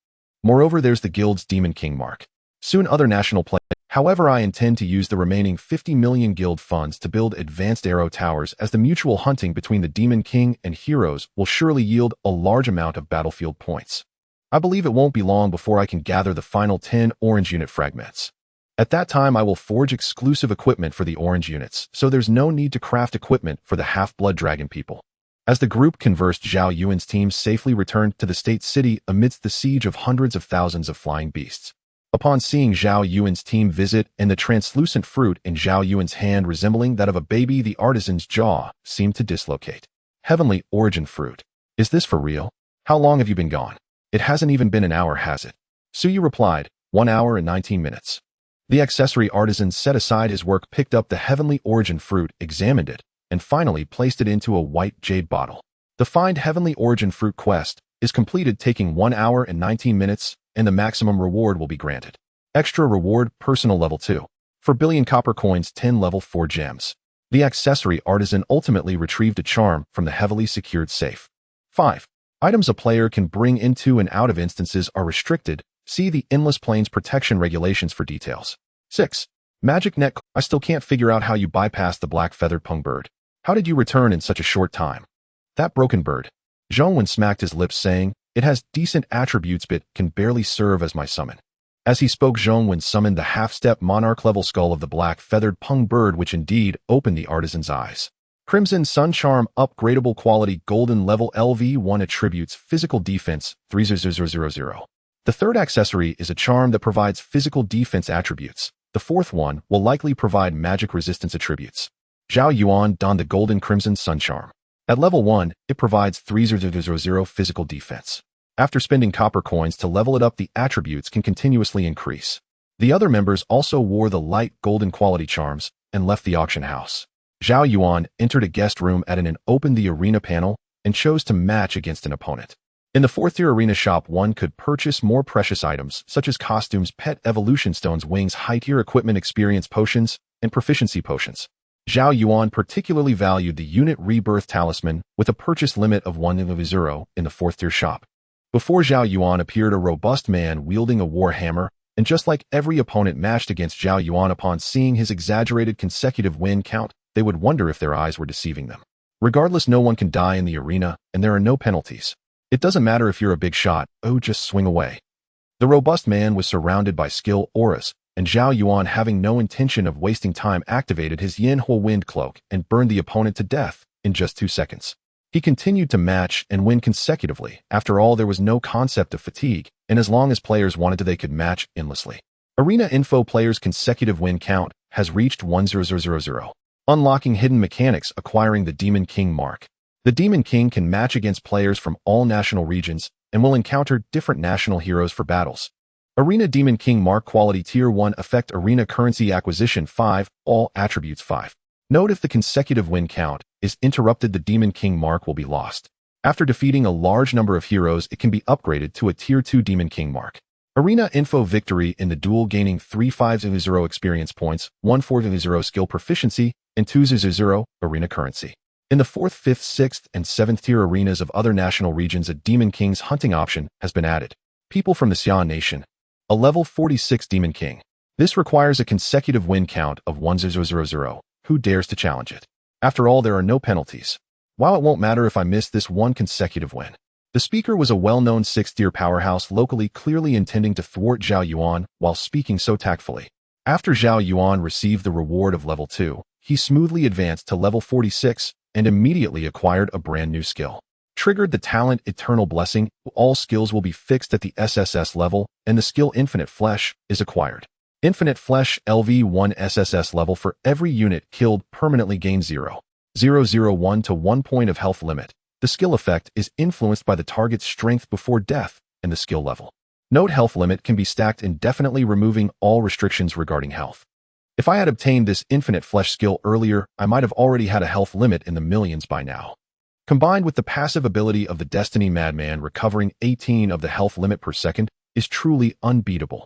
Moreover, there's the guild's Demon King mark. Soon other national players. However, I intend to use the remaining 50 million guild funds to build advanced arrow towers, as the mutual hunting between the Demon King and heroes will surely yield a large amount of battlefield points. I believe it won't be long before I can gather the final 10 orange unit fragments. At that time, I will forge exclusive equipment for the orange units, so there's no need to craft equipment for the half-blood dragon people. As the group conversed, Zhao Yuan's team safely returned to the state city amidst the siege of hundreds of thousands of flying beasts. Upon seeing Zhao Yuan's team visit and the translucent fruit in Zhao Yuan's hand resembling that of a baby, the artisan's jaw seemed to dislocate. Heavenly Origin Fruit. Is this for real? How long have you been gone? It hasn't even been an hour, has it? Suyu replied, 1 hour and 19 minutes. The accessory artisan set aside his work, picked up the Heavenly Origin Fruit, examined it, and finally placed it into a white jade bottle. The Find Heavenly Origin Fruit quest is completed, taking 1 hour and 19 minutes, and the maximum reward will be granted. Extra reward, personal level 2. For billion copper coins, 10 level 4 gems. The accessory artisan ultimately retrieved a charm from the heavily secured safe. 5. Items a player can bring into and out of instances are restricted. See the Endless Plains Protection Regulations for details. 6. Magic Net. I still can't figure out how you bypassed the black-feathered pung bird. How did you return in such a short time? That broken bird. Zhao Yuan smacked his lips, saying, it has decent attributes but can barely serve as my summon. As he spoke, Zhao Yuan summoned the half-step monarch-level skull of the black-feathered pung bird, which indeed opened the artisan's eyes. Crimson Sun Charm, upgradable quality, golden level LV1 attributes, physical defense 30000. The 3rd accessory is a charm that provides physical defense attributes. The 4th one will likely provide magic resistance attributes. Zhao Yuan donned the golden Crimson Sun Charm. At level 1, it provides 300 physical defense. After spending copper coins to level it up, the attributes can continuously increase. The other members also wore the light golden quality charms and left the auction house. Zhao Yuan entered a guest room at and opened the arena panel and chose to match against an opponent. In the 4th-tier arena shop, one could purchase more precious items such as costumes, pet evolution stones, wings, high-tier equipment, experience potions, and proficiency potions. Zhao Yuan particularly valued the unit rebirth talisman with a purchase limit of 100 in the 4th-tier shop. Before Zhao Yuan appeared a robust man wielding a war hammer, and just like every opponent matched against Zhao Yuan, upon seeing his exaggerated consecutive win count, they would wonder if their eyes were deceiving them. Regardless, no one can die in the arena, and there are no penalties. It doesn't matter if you're a big shot, just swing away. The robust man was surrounded by skill auras, and Zhao Yuan, having no intention of wasting time, activated his Yanhua Wind Cloak and burned the opponent to death in just 2 seconds. He continued to match and win consecutively. After all, there was no concept of fatigue, and as long as players wanted to, they could match endlessly. Arena Info players' consecutive win count has reached 1000. Unlocking hidden mechanics, acquiring the Demon King mark. The Demon King can match against players from all national regions and will encounter different national heroes for battles. Arena Demon King Mark Quality Tier 1 Effect Arena Currency Acquisition 5 All Attributes 5. Note if the consecutive win count is interrupted, the Demon King Mark will be lost. After defeating a large number of heroes, it can be upgraded to a Tier 2 Demon King Mark. Arena Info Victory in the duel, gaining 3,500 experience points, 1,400 skill proficiency, and 2,000 arena currency. In the 4th, 5th, 6th, and 7th tier arenas of other national regions, a Demon King's hunting option has been added. People from the Xia Nation. A level 46 Demon King. This requires a consecutive win count of 1,000. Who dares to challenge it? After all, there are no penalties. While it won't matter if I miss this one consecutive win. The speaker was a well-known 6th-tier powerhouse locally, clearly intending to thwart Zhao Yuan while speaking so tactfully. After Zhao Yuan received the reward of level 2, he smoothly advanced to level 46 and immediately acquired a brand new skill. Triggered the talent Eternal Blessing. All skills will be fixed at the SSS level, and the skill Infinite Flesh is acquired. Infinite Flesh LV1 SSS level for every unit killed permanently gains 0.001 to 1 point of health limit. The skill effect is influenced by the target's strength before death and the skill level. Note health limit can be stacked indefinitely, removing all restrictions regarding health. If I had obtained this Infinite Flesh skill earlier, I might have already had a health limit in the millions by now. Combined with the passive ability of the Destiny Madman, recovering 18 of the health limit per second is truly unbeatable.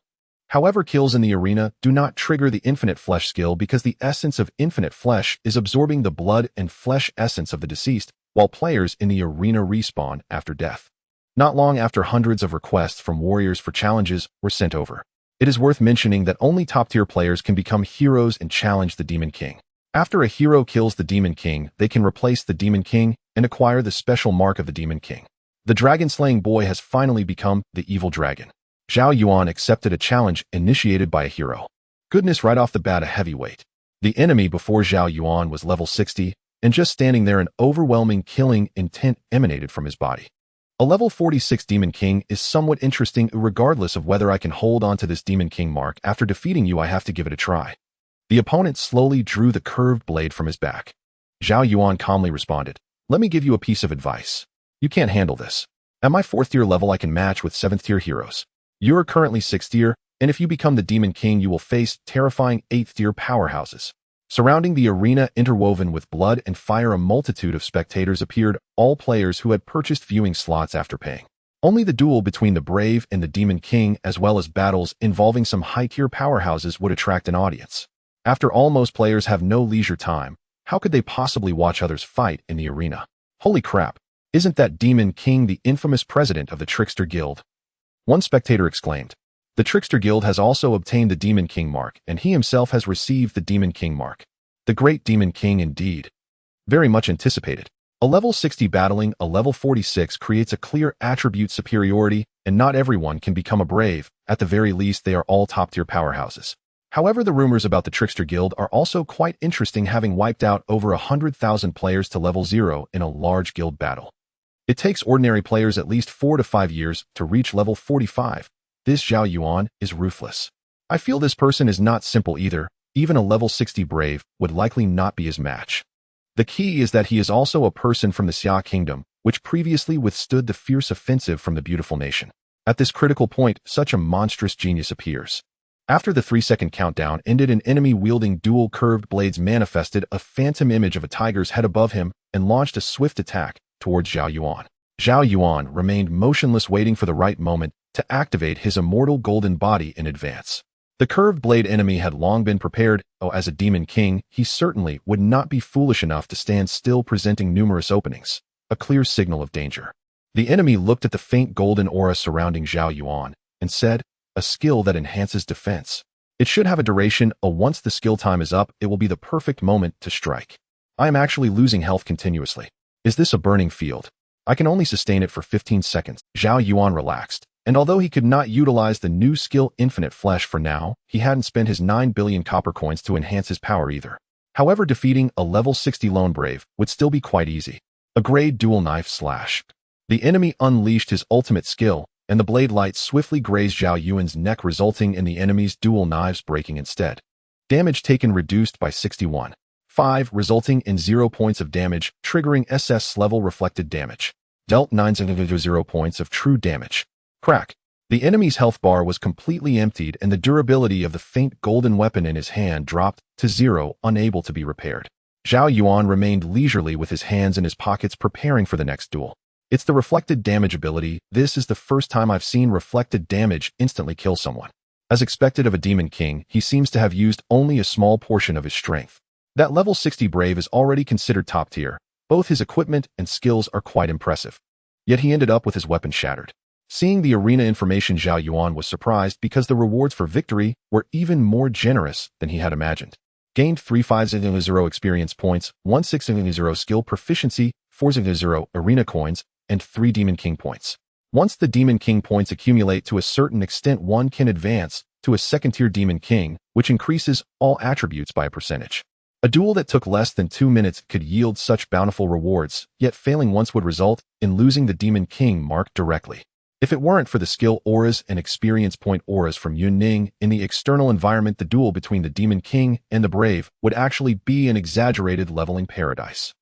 However, kills in the arena do not trigger the Infinite Flesh skill because the essence of Infinite Flesh is absorbing the blood and flesh essence of the deceased, while players in the arena respawn after death. Not long after, hundreds of requests from warriors for challenges were sent over. It is worth mentioning that only top-tier players can become heroes and challenge the Demon King. After a hero kills the Demon King, they can replace the Demon King and acquire the special mark of the Demon King. The dragon-slaying boy has finally become the evil dragon. Zhao Yuan accepted a challenge initiated by a hero. Goodness, right off the bat, a heavyweight. The enemy before Zhao Yuan was level 60, and just standing there, an overwhelming killing intent emanated from his body. A level 46 Demon King is somewhat interesting, regardless of whether I can hold on to this Demon King mark. After defeating you, I have to give it a try. The opponent slowly drew the curved blade from his back. Zhao Yuan calmly responded, "Let me give you a piece of advice. You can't handle this. At my 4th tier level, I can match with 7th tier heroes. You are currently 6th tier, and if you become the Demon King, you will face terrifying 8th tier powerhouses." Surrounding the arena, interwoven with blood and fire, a multitude of spectators appeared, all players who had purchased viewing slots after paying. Only the duel between the Brave and the Demon King, as well as battles involving some high-tier powerhouses, would attract an audience. After all, most players have no leisure time. How could they possibly watch others fight in the arena? Holy crap! Isn't that Demon King the infamous president of the Trickster Guild? One spectator exclaimed. The Trickster Guild has also obtained the Demon King mark, and he himself has received the Demon King mark. The great Demon King indeed. Very much anticipated. A level 60 battling a level 46 creates a clear attribute superiority, and not everyone can become a Brave. At the very least, they are all top-tier powerhouses. However, the rumors about the Trickster Guild are also quite interesting, having wiped out over 100,000 players to level 0 in a large guild battle. It takes ordinary players at least 4 to 5 years to reach level 45. This Zhao Yuan is ruthless. I feel this person is not simple either. Even a level 60 Brave would likely not be his match. The key is that he is also a person from the Xia Kingdom, which previously withstood the fierce offensive from the beautiful nation. At this critical point, such a monstrous genius appears. After the 3-second countdown ended, an enemy wielding dual curved blades manifested a phantom image of a tiger's head above him and launched a swift attack towards Zhao Yuan. Zhao Yuan remained motionless, waiting for the right moment to activate his immortal golden body in advance. The curved blade enemy had long been prepared. As a Demon King, he certainly would not be foolish enough to stand still, presenting numerous openings, a clear signal of danger. The enemy looked at the faint golden aura surrounding Zhao Yuan and said, "A skill that enhances defense. It should have a duration. Once the skill time is up, it will be the perfect moment to strike. I am actually losing health continuously. Is this a burning field? I can only sustain it for 15 seconds. Zhao Yuan relaxed, and although he could not utilize the new skill Infinite Flesh for now, he hadn't spent his 9 billion copper coins to enhance his power either. However, defeating a level 60 Lone Brave would still be quite easy. A grade dual knife slash. The enemy unleashed his ultimate skill, and the blade light swiftly grazed Zhao Yuan's neck, resulting in the enemy's dual knives breaking instead. Damage taken reduced by 61.5, resulting in 0 points of damage, triggering SS level reflected damage. dealt 900 points of true damage. Crack. The enemy's health bar was completely emptied and the durability of the faint golden weapon in his hand dropped to 0, unable to be repaired. Zhao Yuan remained leisurely with his hands in his pockets preparing for the next duel. It's the reflected damage ability. This is the first time I've seen reflected damage instantly kill someone. As expected of a Demon King, he seems to have used only a small portion of his strength. That level 60 Brave is already considered top tier. Both his equipment and skills are quite impressive. Yet he ended up with his weapon shattered. Seeing the arena information, Zhao Yuan was surprised because the rewards for victory were even more generous than he had imagined. Gained 350 experience points, 1600 skill proficiency, 400 arena coins, and 3 Demon King points. Once the Demon King points accumulate to a certain extent, one can advance to a second-tier Demon King, which increases all attributes by a percentage. A duel that took less than 2 minutes could yield such bountiful rewards, yet failing once would result in losing the Demon King mark directly. If it weren't for the skill auras and experience point auras from Yun Ning in the external environment, the duel between the Demon King and the Brave would actually be an exaggerated leveling paradise.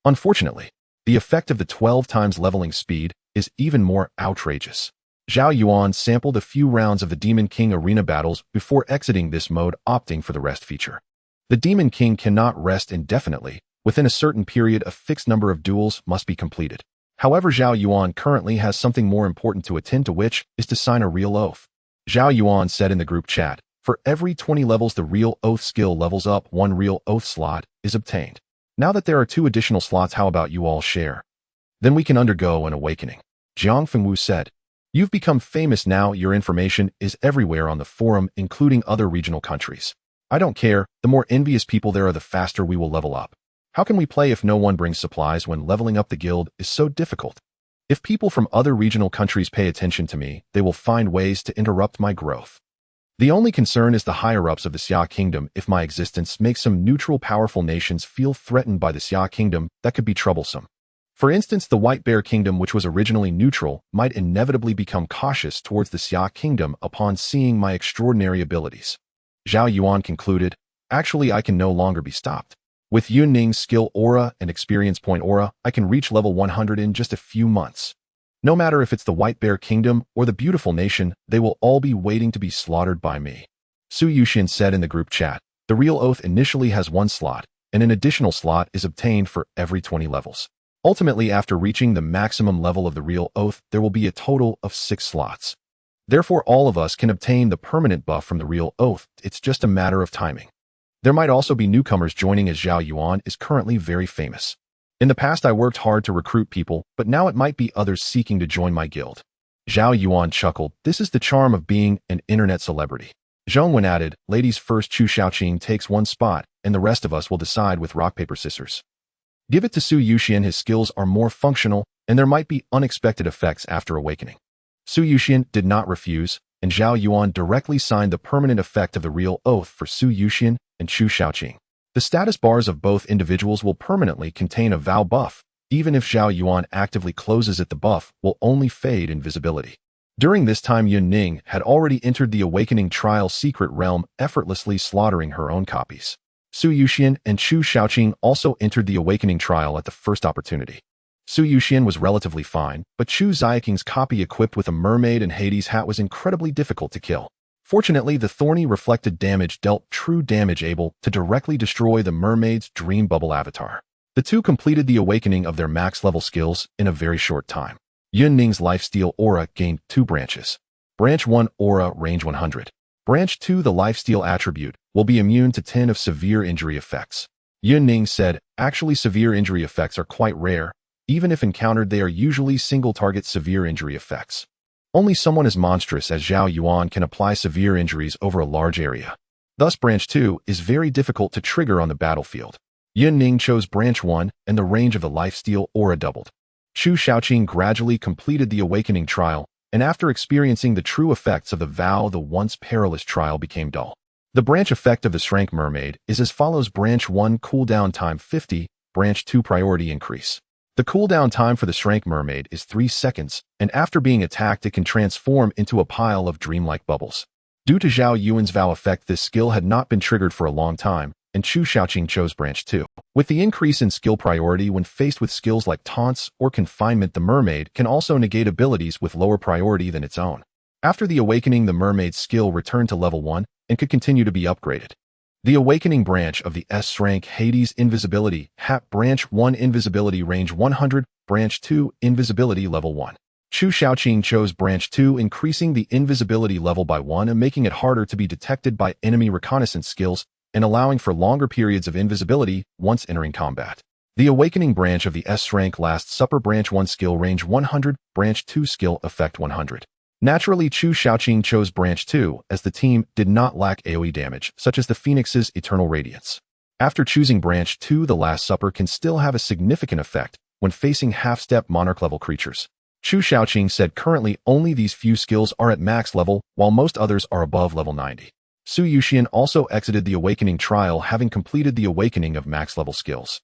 Unfortunately, the effect of the 12 times leveling speed is even more outrageous. Zhao Yuan sampled a few rounds of the Demon King arena battles before exiting this mode, opting for the rest feature. The Demon King cannot rest indefinitely. Within a certain period, a fixed number of duels must be completed. However, Zhao Yuan currently has something more important to attend to, which is to sign a real oath. Zhao Yuan said in the group chat, for every 20 levels the real oath skill levels up, 1 real oath slot is obtained. Now that there are 2 additional slots, how about you all share? Then we can undergo an awakening. Jiang Fengwu said, you've become famous now, your information is everywhere on the forum, including other regional countries. I don't care, the more envious people there are, the faster we will level up. How can we play if no one brings supplies when leveling up the guild is so difficult? If people from other regional countries pay attention to me, they will find ways to interrupt my growth. The only concern is the higher-ups of the Xia Kingdom. If my existence makes some neutral powerful nations feel threatened by the Xia Kingdom, that could be troublesome. For instance, the White Bear Kingdom, which was originally neutral, might inevitably become cautious towards the Xia Kingdom upon seeing my extraordinary abilities. Zhao Yuan concluded, actually I can no longer be stopped. With Yun Ning's skill aura and experience point aura, I can reach level 100 in just a few months. No matter if it's the White Bear Kingdom or the Beautiful Nation, they will all be waiting to be slaughtered by me. Su Yuxian said in the group chat, the real oath initially has 1 slot, and an additional slot is obtained for every 20 levels. Ultimately, after reaching the maximum level of the real oath, there will be a total of 6 slots. Therefore, all of us can obtain the permanent buff from the real oath. It's just a matter of timing. There might also be newcomers joining, as Zhao Yuan is currently very famous. In the past, I worked hard to recruit people, but now it might be others seeking to join my guild. Zhao Yuan chuckled. This is the charm of being an internet celebrity. Zhong Wen added, ladies first. Chu Shaoqing takes 1 spot, and the rest of us will decide with rock, paper, scissors. Give it to Su Yuxian. His skills are more functional, and there might be unexpected effects after awakening. Su Yuxian did not refuse, and Zhao Yuan directly signed the permanent effect of the real oath for Su Yuxian and Chu Shaoqing. The status bars of both individuals will permanently contain a vow buff. Even if Zhao Yuan actively closes it, the buff will only fade in visibility. During this time, Yun Ning had already entered the Awakening Trial secret realm, effortlessly slaughtering her own copies. Su Yuxian and Chu Shaoqing also entered the Awakening Trial at the first opportunity. Su Yuxian was relatively fine, but Chu Xiaqing's copy equipped with a mermaid and Hades hat was incredibly difficult to kill. Fortunately, the thorny reflected damage dealt true damage, able to directly destroy the mermaid's dream bubble avatar. The two completed the awakening of their max level skills in a very short time. Yun Ning's lifesteal aura gained 2 branches. Branch 1 aura range 100. Branch 2 the lifesteal attribute will be immune to 10 of severe injury effects. Yun Ning said, actually severe injury effects are quite rare. Even if encountered, they are usually single target severe injury effects. Only someone as monstrous as Zhao Yuan can apply severe injuries over a large area. Thus, Branch 2 is very difficult to trigger on the battlefield. Yun Ning chose Branch 1, and the range of the lifesteal aura doubled. Chu Shaoqing gradually completed the awakening trial, and after experiencing the true effects of the vow, the once perilous trial became dull. The branch effect of the SSS-Rank mermaid is as follows: Branch 1 cooldown time 50, Branch 2 priority increase. The cooldown time for the SSS-Rank mermaid is 3 seconds, and after being attacked it can transform into a pile of dreamlike bubbles. Due to Zhao Yuan's vow effect, this skill had not been triggered for a long time, and Chu Xiaoqing chose branch 2. With the increase in skill priority when faced with skills like taunts or confinement, the mermaid can also negate abilities with lower priority than its own. After the awakening, the mermaid's skill returned to level 1 and could continue to be upgraded. The awakening branch of the S rank Hades Invisibility, HAP branch 1 Invisibility range 100, branch 2 Invisibility level 1. Chu Xiaoqing chose branch 2, increasing the invisibility level by 1 and making it harder to be detected by enemy reconnaissance skills and allowing for longer periods of invisibility once entering combat. The awakening branch of the S rank Last Supper branch 1 skill range 100, branch 2 skill effect 100. Naturally, Chu Xiaoqing chose branch 2 as the team did not lack AoE damage, such as the Phoenix's Eternal Radiance. After choosing branch 2, the Last Supper can still have a significant effect when facing half-step monarch-level creatures. Chu Xiaoqing said currently only these few skills are at max level, while most others are above level 90. Su Yuxian also exited the awakening trial, having completed the awakening of max-level skills.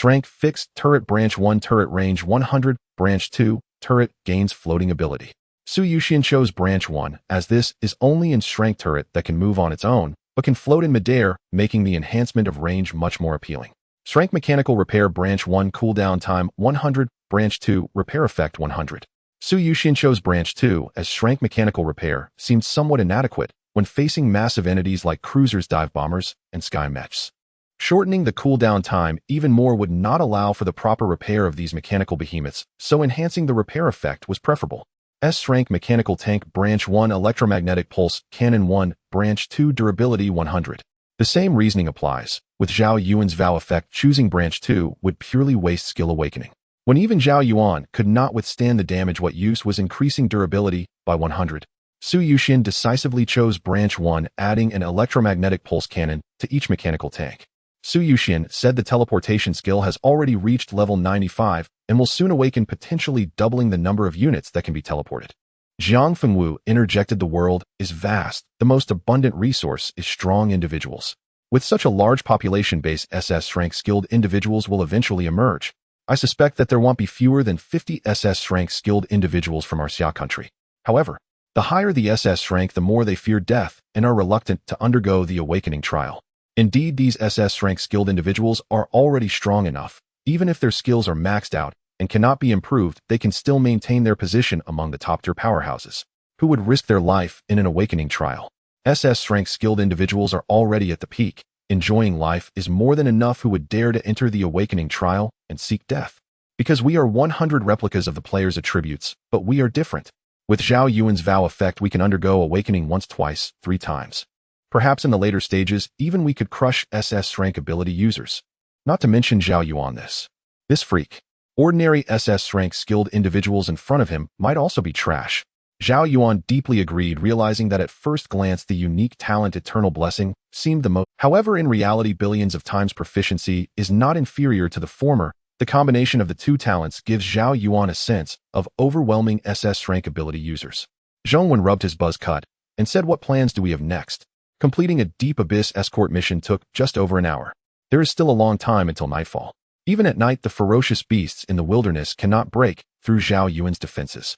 Rank Fixed Turret branch 1 turret range 100, branch 2 turret gains floating ability. Su Yuxian chose branch 1, as this is only in Rank turret that can move on its own, but can float in midair, making the enhancement of range much more appealing. Rank Mechanical Repair branch 1 cooldown time 100, branch 2 repair effect 100. Su Yuxian chose branch 2 as Rank Mechanical Repair seemed somewhat inadequate when facing massive entities like cruisers, dive bombers, and sky mechs. Shortening the cooldown time even more would not allow for the proper repair of these mechanical behemoths, so enhancing the repair effect was preferable. S-Rank Mechanical Tank branch 1 Electromagnetic Pulse Cannon 1, branch 2 Durability 100. The same reasoning applies. With Zhao Yuan's vow effect, choosing branch 2 would purely waste skill awakening. When even Zhao Yuan could not withstand the damage, what use was increasing durability by 100. Su Yuxian decisively chose branch 1, adding an electromagnetic pulse cannon to each mechanical tank. Su Yuxian said the teleportation skill has already reached level 95 and will soon awaken, potentially doubling the number of units that can be teleported. Zhang Fengwu interjected, the world is vast. The most abundant resource is strong individuals. With such a large population base, SS-rank skilled individuals will eventually emerge. I suspect that there won't be fewer than 50 SS-rank skilled individuals from our Xia country. However, the higher the SS rank, the more they fear death and are reluctant to undergo the awakening trial. Indeed, these SS-rank skilled individuals are already strong enough. Even if their skills are maxed out and cannot be improved, they can still maintain their position among the top-tier powerhouses, who would risk their life in an awakening trial. SS-rank skilled individuals are already at the peak. Enjoying life is more than enough who would dare to enter the awakening trial and seek death. Because we are 100 replicas of the player's attributes, but we are different. With Zhao Yuan's vow effect, we can undergo awakening once, twice, 3 times. Perhaps in the later stages, even we could crush SS-rank ability users. Not to mention Zhao Yuan this freak. Ordinary SS-rank skilled individuals in front of him might also be trash. Zhao Yuan deeply agreed, realizing that at first glance the unique talent Eternal Blessing seemed the most. However, in reality, billions of times proficiency is not inferior to the former. The combination of the two talents gives Zhao Yuan a sense of overwhelming SS-rank ability users. Zhong Wen rubbed his buzz cut and said, "What plans do we have next?" Completing a deep abyss escort mission took just over an hour. There is still a long time until nightfall. Even at night, the ferocious beasts in the wilderness cannot break through Zhao Yuan's defenses.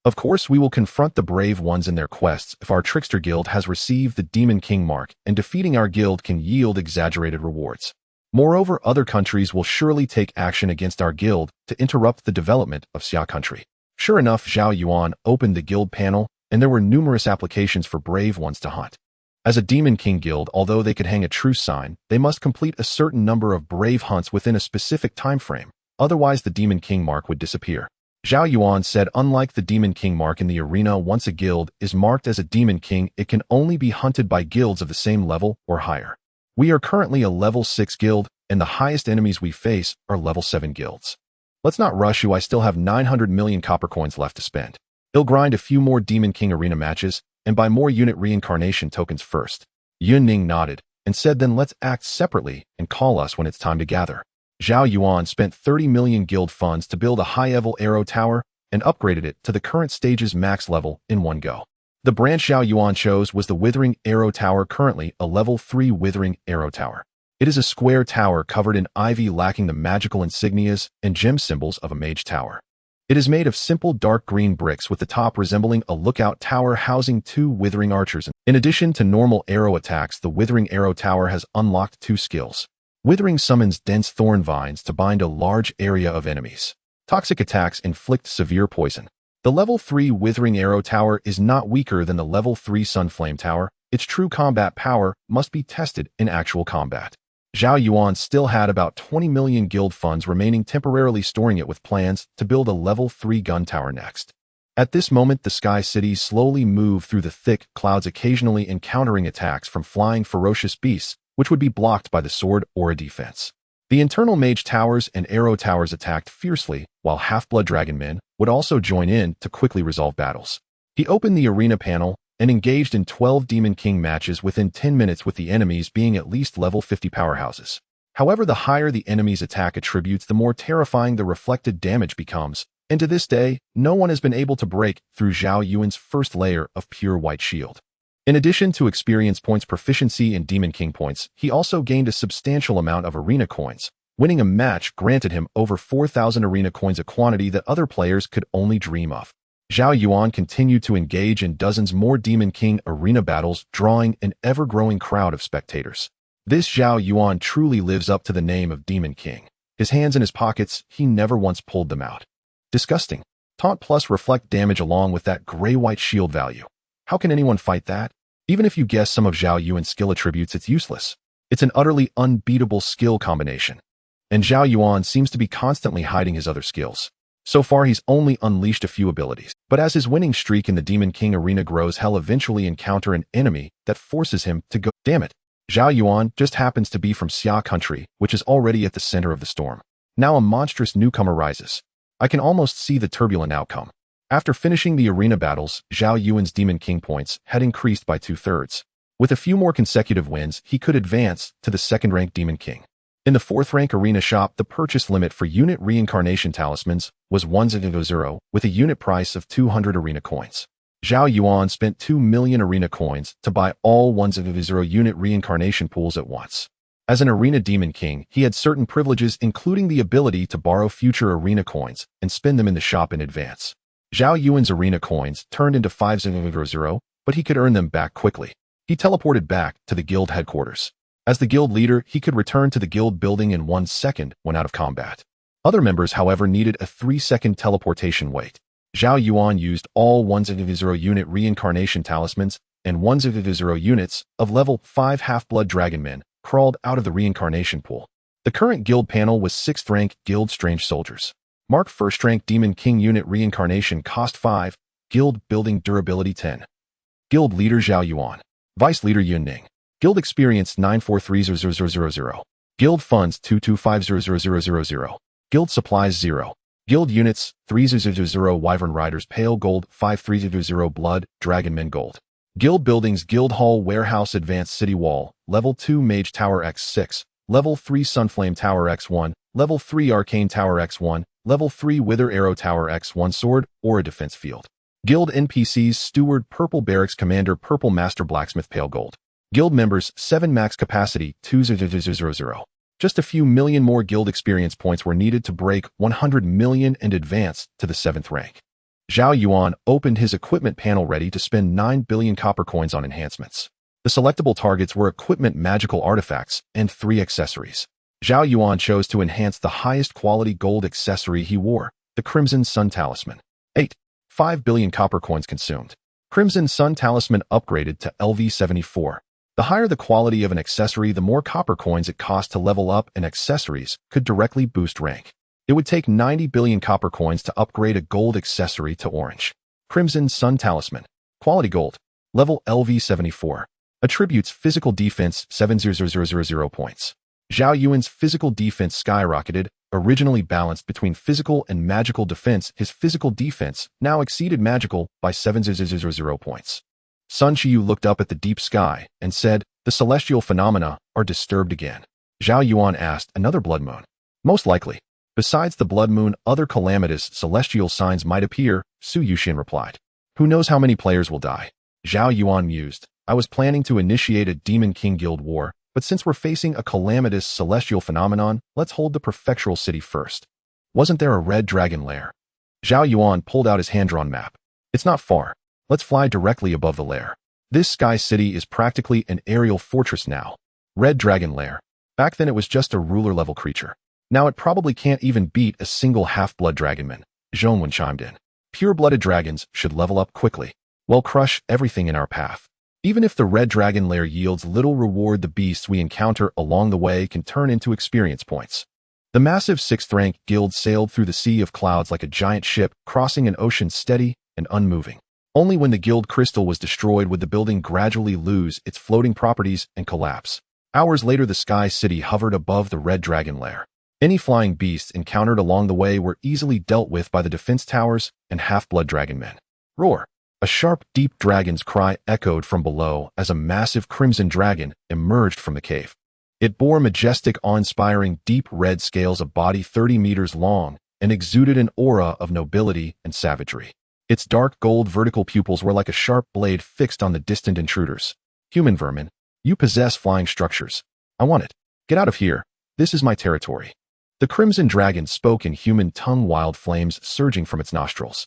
Of course, we will confront the brave ones in their quests if our Trickster Guild has received the Demon King mark, and defeating our guild can yield exaggerated rewards. Moreover, other countries will surely take action against our guild to interrupt the development of Xia country. Sure enough, Zhao Yuan opened the guild panel, and there were numerous applications for brave ones to hunt. As a Demon King guild, although they could hang a truce sign, they must complete a certain number of brave hunts within a specific time frame. Otherwise, the Demon King mark would disappear. Zhao Yuan said, unlike the Demon King mark in the arena, once a guild is marked as a Demon King, it can only be hunted by guilds of the same level or higher. We are currently a level 6 guild, and the highest enemies we face are level 7 guilds. Let's not rush you, I still have 900 million copper coins left to spend. He'll grind a few more Demon King arena matches, and buy more unit reincarnation tokens first. Yun Ning nodded, and said, then let's act separately and call us when it's time to gather. Zhao Yuan spent 30 million guild funds to build a high-level arrow tower and upgraded it to the current stage's max level in one go. The branch Zhao Yuan chose was the Withering Arrow Tower, currently a level 3 Withering Arrow Tower. It is a square tower covered in ivy, lacking the magical insignias and gem symbols of a mage tower. It is made of simple dark green bricks, with the top resembling a lookout tower housing 2 withering archers. In addition to normal arrow attacks, the Withering Arrow Tower has unlocked 2 skills. Withering summons dense thorn vines to bind a large area of enemies. Toxic attacks inflict severe poison. The level 3 Withering Arrow Tower is not weaker than the level 3 Sunflame Tower. Its true combat power must be tested in actual combat. Zhao Yuan still had about 20 million guild funds remaining, temporarily storing it with plans to build a level 3 gun tower next. At this moment, the Sky Cities slowly move through the thick clouds, occasionally encountering attacks from flying ferocious beasts, which would be blocked by the sword or a defense. The internal mage towers and arrow towers attacked fiercely, while half-blood dragon men would also join in to quickly resolve battles. He opened the arena panel and engaged in 12 Demon King matches within 10 minutes, with the enemies being at least level 50 powerhouses. However, the higher the enemy's attack attributes, the more terrifying the reflected damage becomes, and to this day, no one has been able to break through Zhao Yuan's first layer of pure white shield. In addition to experience points, proficiency, and Demon King points, he also gained a substantial amount of arena coins. Winning a match granted him over 4,000 arena coins, a quantity that other players could only dream of. Zhao Yuan continued to engage in dozens more Demon King arena battles, drawing an ever-growing crowd of spectators. This Zhao Yuan truly lives up to the name of Demon King. His hands in his pockets, he never once pulled them out. Disgusting. Taunt plus reflect damage along with that gray-white shield value. How can anyone fight that? Even if you guess some of Zhao Yuan's skill attributes, it's useless. It's an utterly unbeatable skill combination. And Zhao Yuan seems to be constantly hiding his other skills. So far, he's only unleashed a few abilities. But as his winning streak in the Demon King arena grows, he'll eventually encounter an enemy that forces him to go. Damn it. Zhao Yuan just happens to be from Xia country, which is already at the center of the storm. Now a monstrous newcomer rises. I can almost see the turbulent outcome. After finishing the arena battles, Zhao Yuan's Demon King points had increased by 2/3. With a few more consecutive wins, he could advance to the second-rank Demon King. In the 4th-rank arena shop, the purchase limit for unit reincarnation talismans was 100, with a unit price of 200 arena coins. Zhao Yuan spent 2 million arena coins to buy all 100 unit reincarnation pools at once. As an arena Demon King, he had certain privileges, including the ability to borrow future arena coins and spend them in the shop in advance. Zhao Yuan's arena coins turned into 500, but he could earn them back quickly. He teleported back to the guild headquarters. As the guild leader, he could return to the guild building in 1 second when out of combat. Other members, however, needed a 3-second teleportation wait. Zhao Yuan used all 100 unit reincarnation talismans, and 100 units of level 5 half-blood dragon men crawled out of the reincarnation pool. The current guild panel was 6th rank Guild Strange Soldiers. Mark 1st rank Demon King unit reincarnation cost 5, guild building durability 10. Guild leader Zhao Yuan. Vice leader Yun Ning. Guild experience 9430000. Guild funds 2250000. Guild supplies 0. Guild units 300 Wyvern Riders Pale Gold 5300 Blood Dragonmen Gold. Guild buildings Guild Hall Warehouse Advanced City Wall Level 2 Mage Tower X6 Level 3 Sunflame Tower X1 Level 3 Arcane Tower X1 Level 3 Wither Arrow Tower X1 Sword or a Defense Field. Guild NPCs Steward Purple Barracks Commander Purple Master Blacksmith Pale Gold. Guild members 7 max capacity 200. Just a few million more guild experience points were needed to break 100 million and advance to the 7th rank. Zhao Yuan opened his equipment panel ready to spend 9 billion copper coins on enhancements. The selectable targets were equipment magical artifacts and 3 accessories. Zhao Yuan chose to enhance the highest quality gold accessory he wore, the Crimson Sun Talisman. 8. 5 billion copper coins consumed. Crimson Sun Talisman upgraded to LV74. The higher the quality of an accessory, the more copper coins it cost to level up, and accessories could directly boost rank. It would take 90 billion copper coins to upgrade a gold accessory to orange. Crimson Sun Talisman. Quality gold. Level LV74. Attributes physical defense 70000 points. Zhao Yuan's physical defense skyrocketed, originally balanced between physical and magical defense. His physical defense now exceeded magical by 700 points. Sun Qiyu looked up at the deep sky and said, "The celestial phenomena are disturbed again." Zhao Yuan asked, "Another blood moon?" "Most likely. Besides the blood moon, other calamitous celestial signs might appear," Su Yuxian replied. "Who knows how many players will die?" Zhao Yuan mused. "I was planning to initiate a Demon King Guild war, but since we're facing a calamitous celestial phenomenon, let's hold the prefectural city first. Wasn't there a red dragon lair?" Zhao Yuan pulled out his hand-drawn map. "It's not far. Let's fly directly above the lair." This sky city is practically an aerial fortress now. Red Dragon Lair. Back then it was just a ruler-level creature. Now it probably can't even beat a single half-blood dragonman, Zhao Yuan chimed in. Pure-blooded dragons should level up quickly. Well, crush everything in our path. Even if the Red Dragon Lair yields little reward, the beasts we encounter along the way can turn into experience points. The massive 6th rank guild sailed through the sea of clouds like a giant ship, crossing an ocean steady and unmoving. Only when the guild crystal was destroyed would the building gradually lose its floating properties and collapse. Hours later, the sky city hovered above the Red Dragon Lair. Any flying beasts encountered along the way were easily dealt with by the defense towers and half-blood dragonmen. Roar! A sharp, deep dragon's cry echoed from below as a massive crimson dragon emerged from the cave. It bore majestic, awe-inspiring, deep red scales, a body 30 meters long, and exuded an aura of nobility and savagery. Its dark gold vertical pupils were like a sharp blade fixed on the distant intruders. Human vermin, you possess flying structures. I want it. Get out of here. This is my territory. The crimson dragon spoke in human tongue, wild flames surging from its nostrils.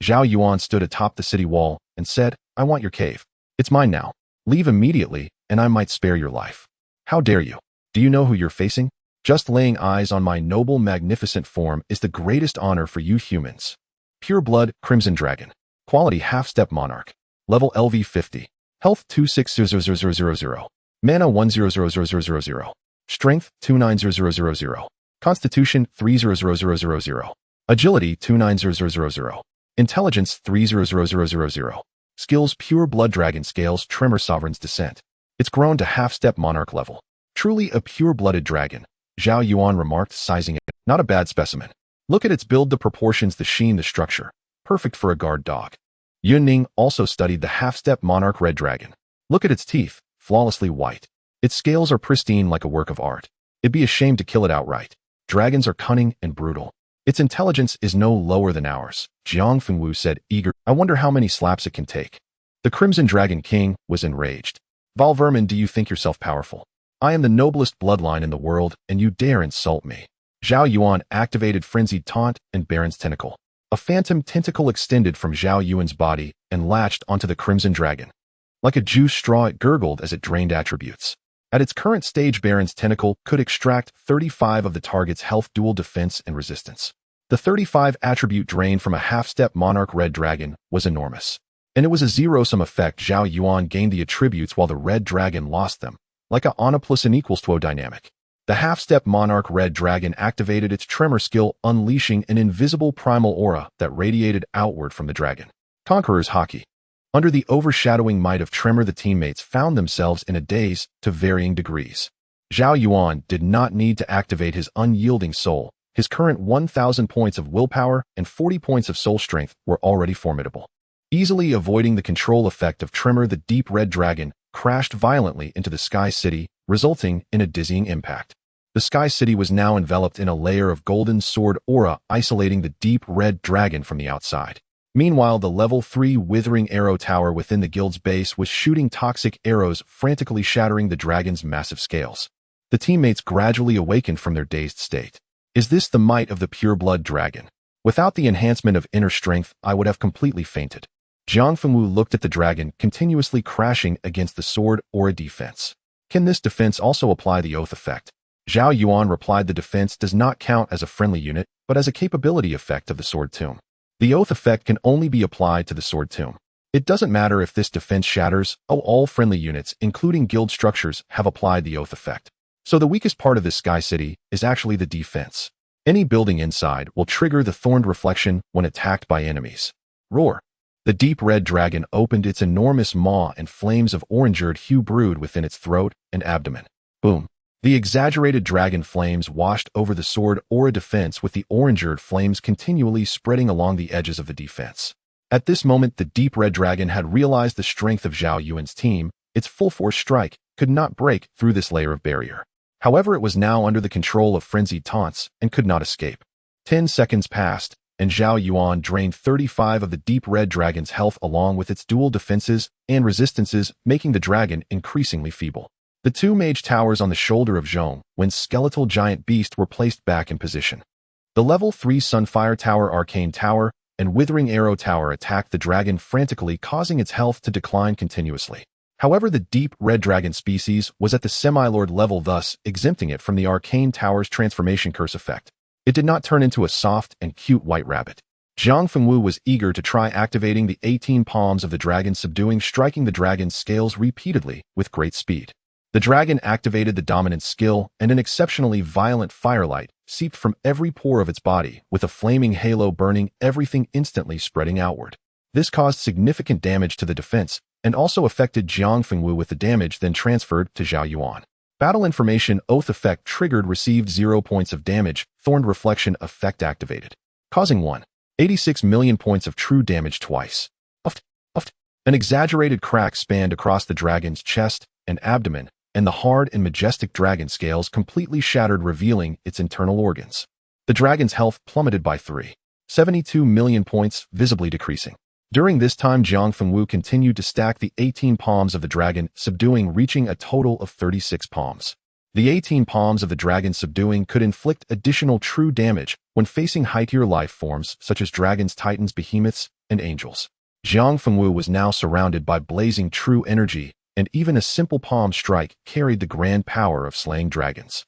Zhao Yuan stood atop the city wall and said, I want your cave. It's mine now. Leave immediately, and I might spare your life. How dare you? Do you know who you're facing? Just laying eyes on my noble, magnificent form is the greatest honor for you humans. Pure blood, crimson dragon. Quality half-step monarch. Level LV 50. Health 260000. Mana 100000. Strength 290000. Constitution 300000. Agility 290000. Intelligence 300000. Skills pure blood dragon scales tremor sovereign's descent. It's grown to half-step monarch level. Truly a pure-blooded dragon, Zhao Yuan remarked, sizing it. Not a bad specimen. Look at its build, the proportions, the sheen, the structure. Perfect for a guard dog. Yunning also studied the half-step monarch red dragon. Look at its teeth, flawlessly white. Its scales are pristine like a work of art. It'd be a shame to kill it outright. Dragons are cunning and brutal. Its intelligence is no lower than ours, Jiang Fengwu said, eager. I wonder how many slaps it can take. The Crimson Dragon King was enraged. Valvermin, do you think yourself powerful? I am the noblest bloodline in the world, and you dare insult me. Zhao Yuan activated Frenzied Taunt and Baron's Tentacle. A phantom tentacle extended from Zhao Yuan's body and latched onto the Crimson Dragon. Like a juice straw, it gurgled as it drained attributes. At its current stage, Baron's Tentacle could extract 35 of the target's health, dual defense, and resistance. The 35 attribute drain from a half-step Monarch Red Dragon was enormous. And it was a zero-sum effect. Zhao Yuan gained the attributes while the Red Dragon lost them, like a on a plus and equals to dynamic. The half-step Monarch Red Dragon activated its tremor skill, unleashing an invisible primal aura that radiated outward from the dragon. Conqueror's Haki. Under the overshadowing might of tremor, the teammates found themselves in a daze to varying degrees. Zhao Yuan did not need to activate his unyielding soul. His current 1,000 points of willpower and 40 points of soul strength were already formidable. Easily avoiding the control effect of tremor, the deep red dragon crashed violently into the Sky City, resulting in a dizzying impact. The Sky City was now enveloped in a layer of golden sword aura, isolating the deep red dragon from the outside. Meanwhile, the level 3 withering arrow tower within the guild's base was shooting toxic arrows, frantically shattering the dragon's massive scales. The teammates gradually awakened from their dazed state. Is this the might of the pure-blood dragon? Without the enhancement of inner strength, I would have completely fainted. Jiang Fengwu looked at the dragon, continuously crashing against the sword aura defense. Can this defense also apply the oath effect? Zhao Yuan replied, the defense does not count as a friendly unit, but as a capability effect of the sword tomb. The oath effect can only be applied to the sword tomb. It doesn't matter if this defense shatters. All friendly units, including guild structures, have applied the oath effect. So the weakest part of this Sky City is actually the defense. Any building inside will trigger the thorned reflection when attacked by enemies. Roar. The deep red dragon opened its enormous maw, and flames of orange-red hue brewed within its throat and abdomen. Boom. The exaggerated dragon flames washed over the sword aura defense, with the orange-red flames continually spreading along the edges of the defense. At this moment, the deep red dragon had realized the strength of Zhao Yuan's team. Its full-force strike could not break through this layer of barrier. However, it was now under the control of frenzied taunts and could not escape. 10 seconds passed, and Zhao Yuan drained 35 of the deep red dragon's health along with its dual defenses and resistances, making the dragon increasingly feeble. The two mage towers on the shoulder of Zhong Yuan's skeletal giant beast were placed back in position. The level 3 Sunfire Tower, Arcane Tower, and withering arrow tower attacked the dragon frantically, causing its health to decline continuously. However, the deep red dragon species was at the semi-lord level, thus exempting it from the arcane tower's transformation curse effect. It did not turn into a soft and cute white rabbit. Zhang Fengwu was eager to try activating the 18 palms of the dragon, subduing, striking the dragon's scales repeatedly with great speed. The dragon activated the dominant skill, and an exceptionally violent firelight seeped from every pore of its body, with a flaming halo burning everything, instantly spreading outward. This caused significant damage to the defense, and also affected Zhang Fengwu, with the damage then transferred to Zhao Yuan. Battle information oath effect triggered, received 0 points of damage, thorned reflection effect activated, causing 1.86 million points of true damage twice. An exaggerated crack spanned across the dragon's chest and abdomen, and the hard and majestic dragon scales completely shattered, revealing its internal organs. The dragon's health plummeted by 3.72 million points, visibly decreasing. During this time, Zhang Fengwu continued to stack the 18 palms of the dragon, subduing, reaching a total of 36 palms. The 18 palms of the dragon subduing could inflict additional true damage when facing high-tier life forms such as dragons, titans, behemoths, and angels. Zhang Fengwu was now surrounded by blazing true energy, and even a simple palm strike carried the grand power of slaying dragons.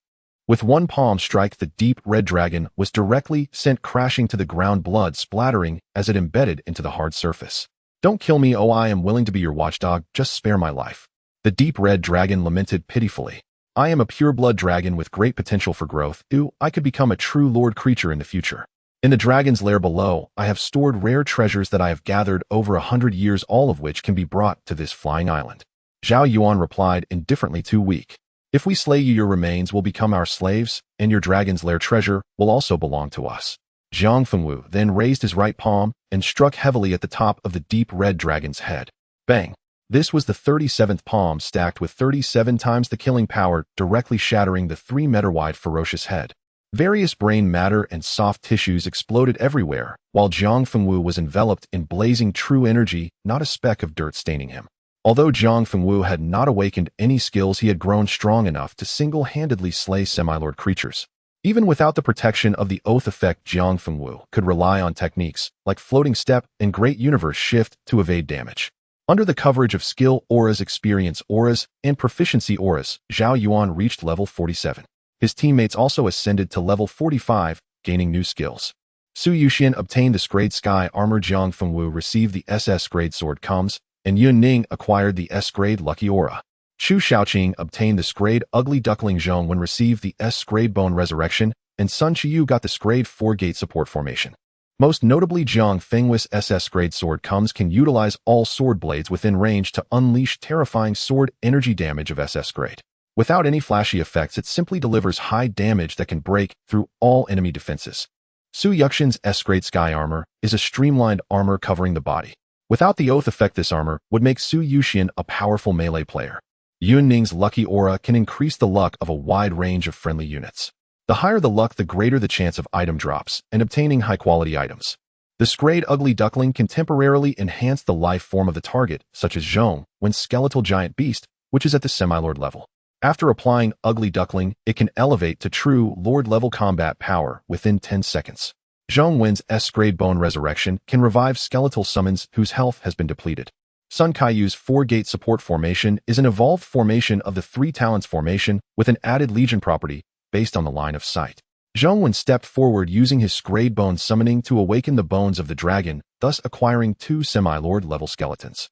With one palm strike, the deep red dragon was directly sent crashing to the ground, blood splattering as it embedded into the hard surface. "Don't kill me, oh, I am willing to be your watchdog, just spare my life." The deep red dragon lamented pitifully. "I am a pure-blood dragon with great potential for growth. I could become a true lord creature in the future. In the dragon's lair below, I have stored rare treasures that I have gathered over 100 years, all of which can be brought to this flying island." Zhao Yuan replied indifferently, "Too weak. If we slay you, your remains will become our slaves, and your dragon's lair treasure will also belong to us." Zhang Fengwu then raised his right palm and struck heavily at the top of the deep red dragon's head. Bang! This was the 37th palm, stacked with 37 times the killing power, directly shattering the 3-meter-wide ferocious head. Various brain matter and soft tissues exploded everywhere, while Zhang Fengwu was enveloped in blazing true energy, not a speck of dirt staining him. Although Zhang Fengwu had not awakened any skills, he had grown strong enough to single-handedly slay semi-lord creatures. Even without the protection of the oath effect, Zhang Fengwu could rely on techniques like floating step and great universe shift to evade damage. Under the coverage of skill auras, experience auras, and proficiency auras, Zhao Yuan reached level 47. His teammates also ascended to level 45, gaining new skills. Su Yuxian obtained the Grade Sky Armor, Zhang Fengwu received the SS Grade Sword Comes, and Yun Ning acquired the S-Grade Lucky Aura. Chu Shaoqing obtained the Grade Ugly Duckling, Zhongwen received the S-Grade Bone Resurrection, and Sun Qiyu got the Grade 4 Gate Support Formation. Most notably, Zhang Fengwi's SS Grade Sword Comes can utilize all sword blades within range to unleash terrifying sword energy damage of SS Grade. Without any flashy effects, it simply delivers high damage that can break through all enemy defenses. Su Yuxian's S-Grade Sky Armor is a streamlined armor covering the body. Without the oath effect, this armor would make Su Yuxian a powerful melee player. Yun Ning's Lucky Aura can increase the luck of a wide range of friendly units. The higher the luck, the greater the chance of item drops and obtaining high-quality items. The Grade Ugly Duckling can temporarily enhance the life form of the target, such as Zhong, when Skeletal Giant Beast, which is at the semi-lord level. After applying Ugly Duckling, it can elevate to true lord-level combat power within 10 seconds. Zhongwen's S-Grade Bone Resurrection can revive skeletal summons whose health has been depleted. Sun Kaiyu's 4-Gate Support Formation is an evolved formation of the 3 Talents formation with an added Legion property based on the line of sight. Zhongwen stepped forward using his Grade Bone Summoning to awaken the bones of the dragon, thus acquiring 2 semi-lord level skeletons.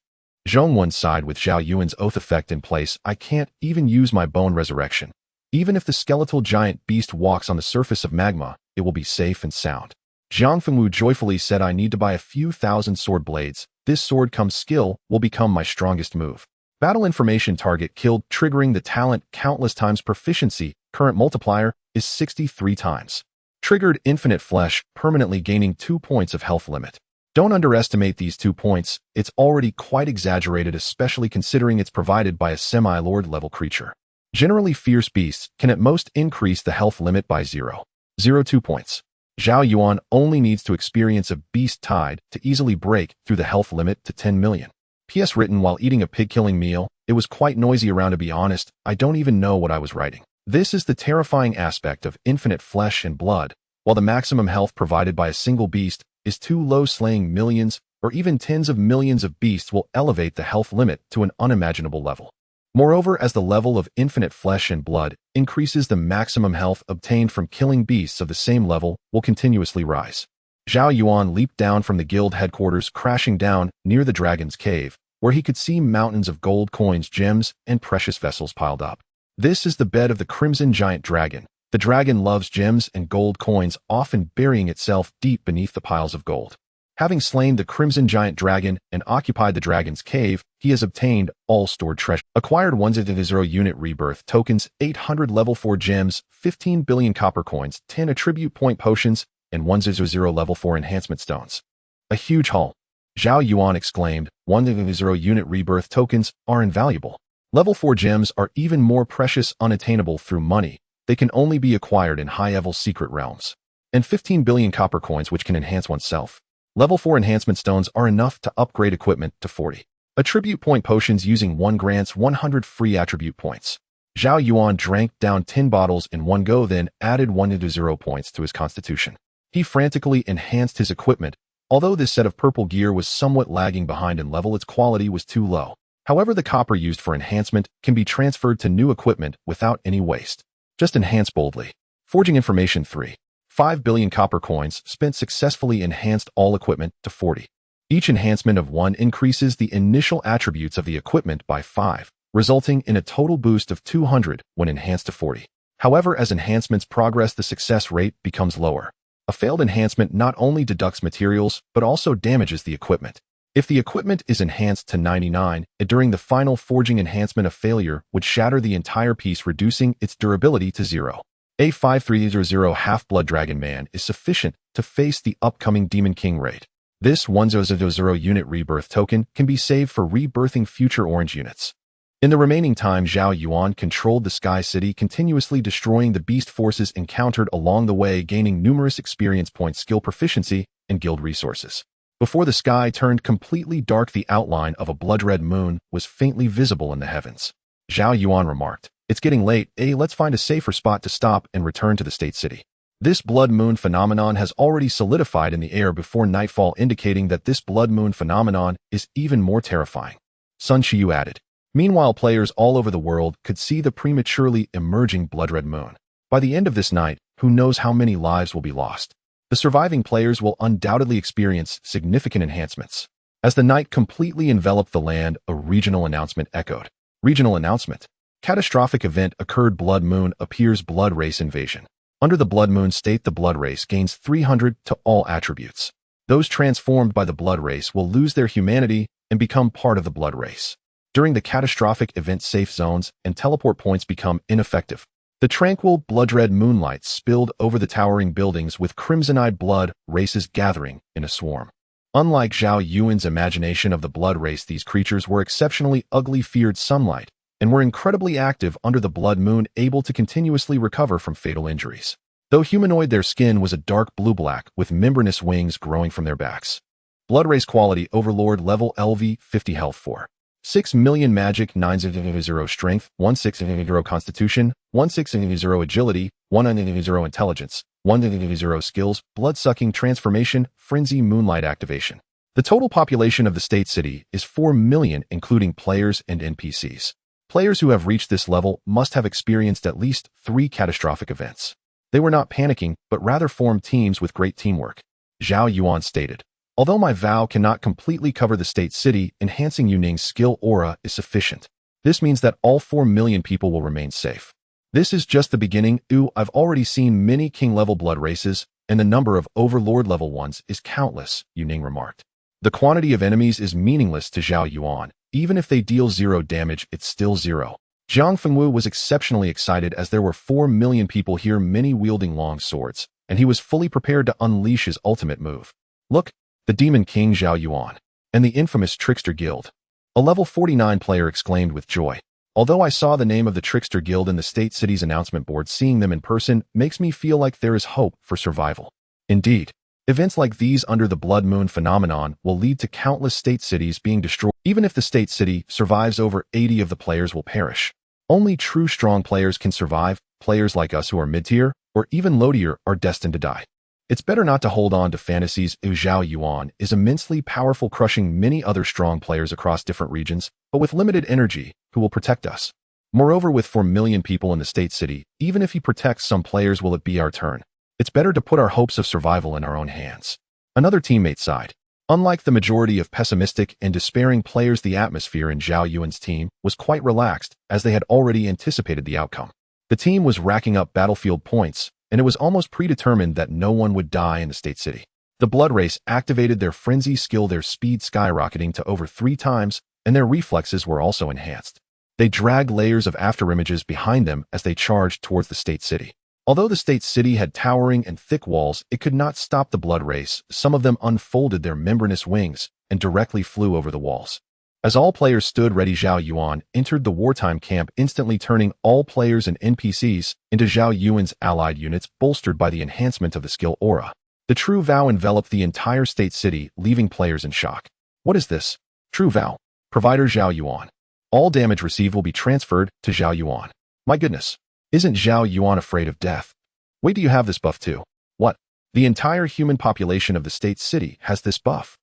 Zhongwen sighed with Zhao Yuan's oath effect in place. "I can't even use my Bone Resurrection. Even if the skeletal giant beast walks on the surface of magma, it will be safe and sound." Zhang Fengwu joyfully said, "I need to buy a few thousand sword blades. This sword comes skill will become my strongest move." Battle information target killed, triggering the talent countless times. Proficiency, current multiplier, is 63 times. Triggered infinite flesh, permanently gaining 2 points of health limit. Don't underestimate these 2 points. It's already quite exaggerated, especially considering it's provided by a semi-lord level creature. Generally, fierce beasts can at most increase the health limit by 0.02 points. Zhao Yuan only needs to experience a beast tide to easily break through the health limit to 10 million. PS written while eating a pig-killing meal. It was quite noisy around, to be honest. I don't even know what I was writing. This is the terrifying aspect of infinite flesh and blood. While the maximum health provided by a single beast is too low. Slaying millions or even tens of millions of beasts will elevate the health limit to an unimaginable level. Moreover, as the level of infinite flesh and blood increases, the maximum health obtained from killing beasts of the same level will continuously rise. Zhao Yuan leaped down from the guild headquarters, crashing down near the dragon's cave, where he could see mountains of gold coins, gems, and precious vessels piled up. This is the bed of the Crimson Giant Dragon. The dragon loves gems and gold coins, often burying itself deep beneath the piles of gold. Having slain the Crimson Giant Dragon and occupied the dragon's cave, he has obtained all stored treasure. Acquired 100 unit rebirth tokens, 800 level 4 gems, 15 billion copper coins, 10 attribute point potions, and 100 level 4 enhancement stones. A huge haul. Zhao Yuan exclaimed, 100 unit rebirth tokens are invaluable. Level 4 gems are even more precious, unattainable through money. They can only be acquired in high-level secret realms. And 15 billion copper coins which can enhance oneself. Level 4 enhancement stones are enough to upgrade equipment to 40. Attribute point potions using 1 grants 100 free attribute points. Zhao Yuan drank down 10 bottles in one go, then added 100 points to his constitution. He frantically enhanced his equipment. Although this set of purple gear was somewhat lagging behind in level, its quality was too low. However, the copper used for enhancement can be transferred to new equipment without any waste. Just enhance boldly. Forging information 3. 5 billion copper coins spent successfully enhanced all equipment to 40. Each enhancement of 1 increases the initial attributes of the equipment by 5, resulting in a total boost of 200 when enhanced to 40. However, as enhancements progress, the success rate becomes lower. A failed enhancement not only deducts materials, but also damages the equipment. If the equipment is enhanced to 99, during the final forging enhancement, a failure would shatter the entire piece, reducing its durability to 0. A 5300 Half-Blood Dragon Man is sufficient to face the upcoming Demon King raid. This 100 unit rebirth token can be saved for rebirthing future orange units. In the remaining time, Zhao Yuan controlled the Sky City, continuously destroying the beast forces encountered along the way, gaining numerous experience points, skill proficiency, and guild resources. Before the sky turned completely dark, the outline of a blood-red moon was faintly visible in the heavens. Zhao Yuan remarked, "It's getting late. Let's find a safer spot to stop and return to the state city." This blood moon phenomenon has already solidified in the air before nightfall, indicating that this blood moon phenomenon is even more terrifying. Sun Qiyu added. Meanwhile, players all over the world could see the prematurely emerging blood-red moon. By the end of this night, who knows how many lives will be lost. The surviving players will undoubtedly experience significant enhancements. As the night completely enveloped the land, a regional announcement echoed. Regional announcement. Catastrophic event occurred. Blood moon appears. Blood race invasion. Under the blood moon state, the blood race gains 300 to all attributes. Those transformed by the blood race will lose their humanity and become part of the blood race. During the catastrophic event, safe zones and teleport points become ineffective. The tranquil blood-red moonlight spilled over the towering buildings with crimson-eyed blood races gathering in a swarm. Unlike Zhao Yuan's imagination of the blood race, these creatures were exceptionally ugly, feared sunlight, and were incredibly active under the blood moon, able to continuously recover from fatal injuries. Though humanoid, their skin was a dark blue-black with membranous wings growing from their backs. Blood race quality overlord, level LV, 50 health, 4. 6 million magic, 900 strength, 1600 constitution, 1600 agility, 100 intelligence, 100 skills, blood-sucking transformation, frenzy, moonlight activation. The total population of the state city is 4 million, including players and NPCs. Players who have reached this level must have experienced at least 3 catastrophic events. They were not panicking, but rather formed teams with great teamwork. Zhao Yuan stated, "Although my vow cannot completely cover the state city, enhancing Yuning's skill aura is sufficient. This means that all 4 million people will remain safe. This is just the beginning. I've already seen many king-level blood races, and the number of overlord-level ones is countless," Yuning remarked. The quantity of enemies is meaningless to Zhao Yuan. Even if they deal 0 damage, it's still 0. Jiang Fengwu was exceptionally excited as there were 4 million people here, many wielding long swords, and he was fully prepared to unleash his ultimate move. "Look, the Demon King Zhao Yuan, and the infamous Trickster Guild," a level 49 player exclaimed with joy. "Although I saw the name of the Trickster Guild in the state city's announcement board, seeing them in person makes me feel like there is hope for survival." Indeed, events like these under the blood moon phenomenon will lead to countless state cities being destroyed. Even if the state city survives, over 80 of the players will perish. Only true strong players can survive. Players like us who are mid-tier or even low-tier are destined to die. It's better not to hold on to fantasies. Zhao Yuan is immensely powerful, crushing many other strong players across different regions, but with limited energy, who will protect us? Moreover, with 4 million people in the state city, even if he protects some players, will it be our turn? It's better to put our hopes of survival in our own hands. Another teammate sighed. Unlike the majority of pessimistic and despairing players, the atmosphere in Zhao Yuan's team was quite relaxed, as they had already anticipated the outcome. The team was racking up battlefield points, and it was almost predetermined that no one would die in the state city. The blood race activated their frenzy skill, their speed skyrocketing to over 3 times, and their reflexes were also enhanced. They dragged layers of afterimages behind them as they charged towards the state city. Although the state city had towering and thick walls, it could not stop the blood race. Some of them unfolded their membranous wings and directly flew over the walls. As all players stood ready, Zhao Yuan entered the wartime camp, instantly turning all players and NPCs into Zhao Yuan's allied units, bolstered by the enhancement of the skill aura. The True Vow enveloped the entire state city, leaving players in shock. What is this? True Vow. Provider Zhao Yuan. All damage received will be transferred to Zhao Yuan. My goodness. Isn't Zhao Yuan afraid of death? Wait, do you have this buff too? What? The entire human population of the state city has this buff.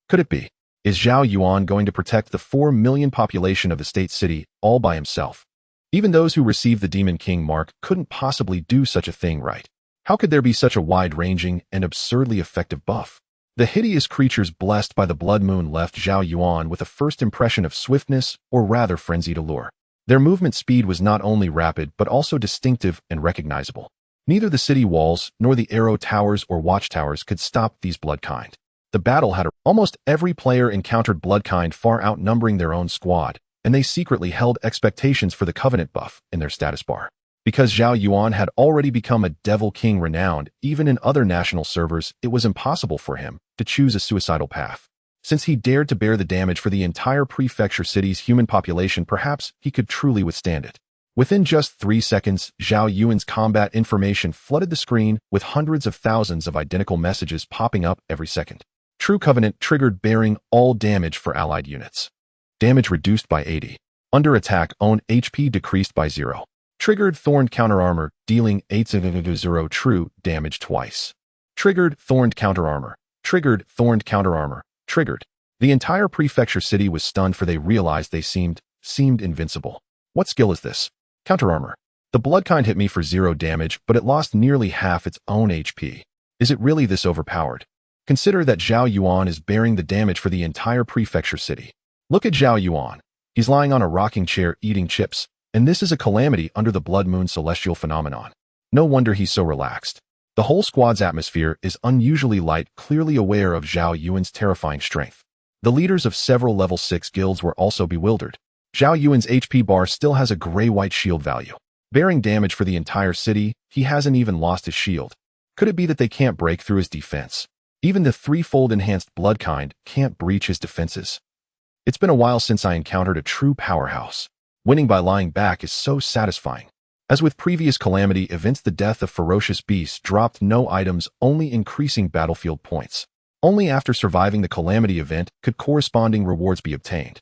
Could it be? Is Zhao Yuan going to protect the 4 million population of the state city all by himself? Even those who received the Demon King mark couldn't possibly do such a thing, right? How could there be such a wide-ranging and absurdly effective buff? The hideous creatures blessed by the Blood Moon left Zhao Yuan with a first impression of swiftness, or rather frenzied allure. Their movement speed was not only rapid but also distinctive and recognizable. Neither the city walls nor the arrow towers or watchtowers could stop these bloodkind. The battle had almost every player encountered bloodkind far outnumbering their own squad, and they secretly held expectations for the Covenant buff in their status bar. Because Zhao Yuan had already become a Devil King renowned, even in other national servers, it was impossible for him to choose a suicidal path. Since he dared to bear the damage for the entire prefecture city's human population, perhaps he could truly withstand it. Within just 3 seconds, Zhao Yuan's combat information flooded the screen with hundreds of thousands of identical messages popping up every second. True Covenant triggered, bearing all damage for allied units. Damage reduced by 80. Under attack, own HP decreased by 0. Triggered Thorn Armor, dealing 8/0 true damage twice. Triggered Thorn Armor. Triggered Thorn Armor. Triggered. The entire prefecture city was stunned, for they realized they seemed invincible. What skill is this? Counter Armor. The bloodkind hit me for 0 damage, but it lost nearly half its own HP. Is it really this overpowered? Consider that Zhao Yuan is bearing the damage for the entire prefecture city. Look at Zhao Yuan. He's lying on a rocking chair eating chips, and this is a calamity under the Blood Moon celestial phenomenon. No wonder he's so relaxed. The whole squad's atmosphere is unusually light, clearly aware of Zhao Yuan's terrifying strength. The leaders of several level 6 guilds were also bewildered. Zhao Yuan's HP bar still has a gray-white shield value. Bearing damage for the entire city, he hasn't even lost his shield. Could it be that they can't break through his defense? Even the 3-fold enhanced bloodkind can't breach his defenses. It's been a while since I encountered a true powerhouse. Winning by lying back is so satisfying. As with previous calamity events, the death of ferocious beasts dropped no items, only increasing battlefield points. Only after surviving the calamity event could corresponding rewards be obtained.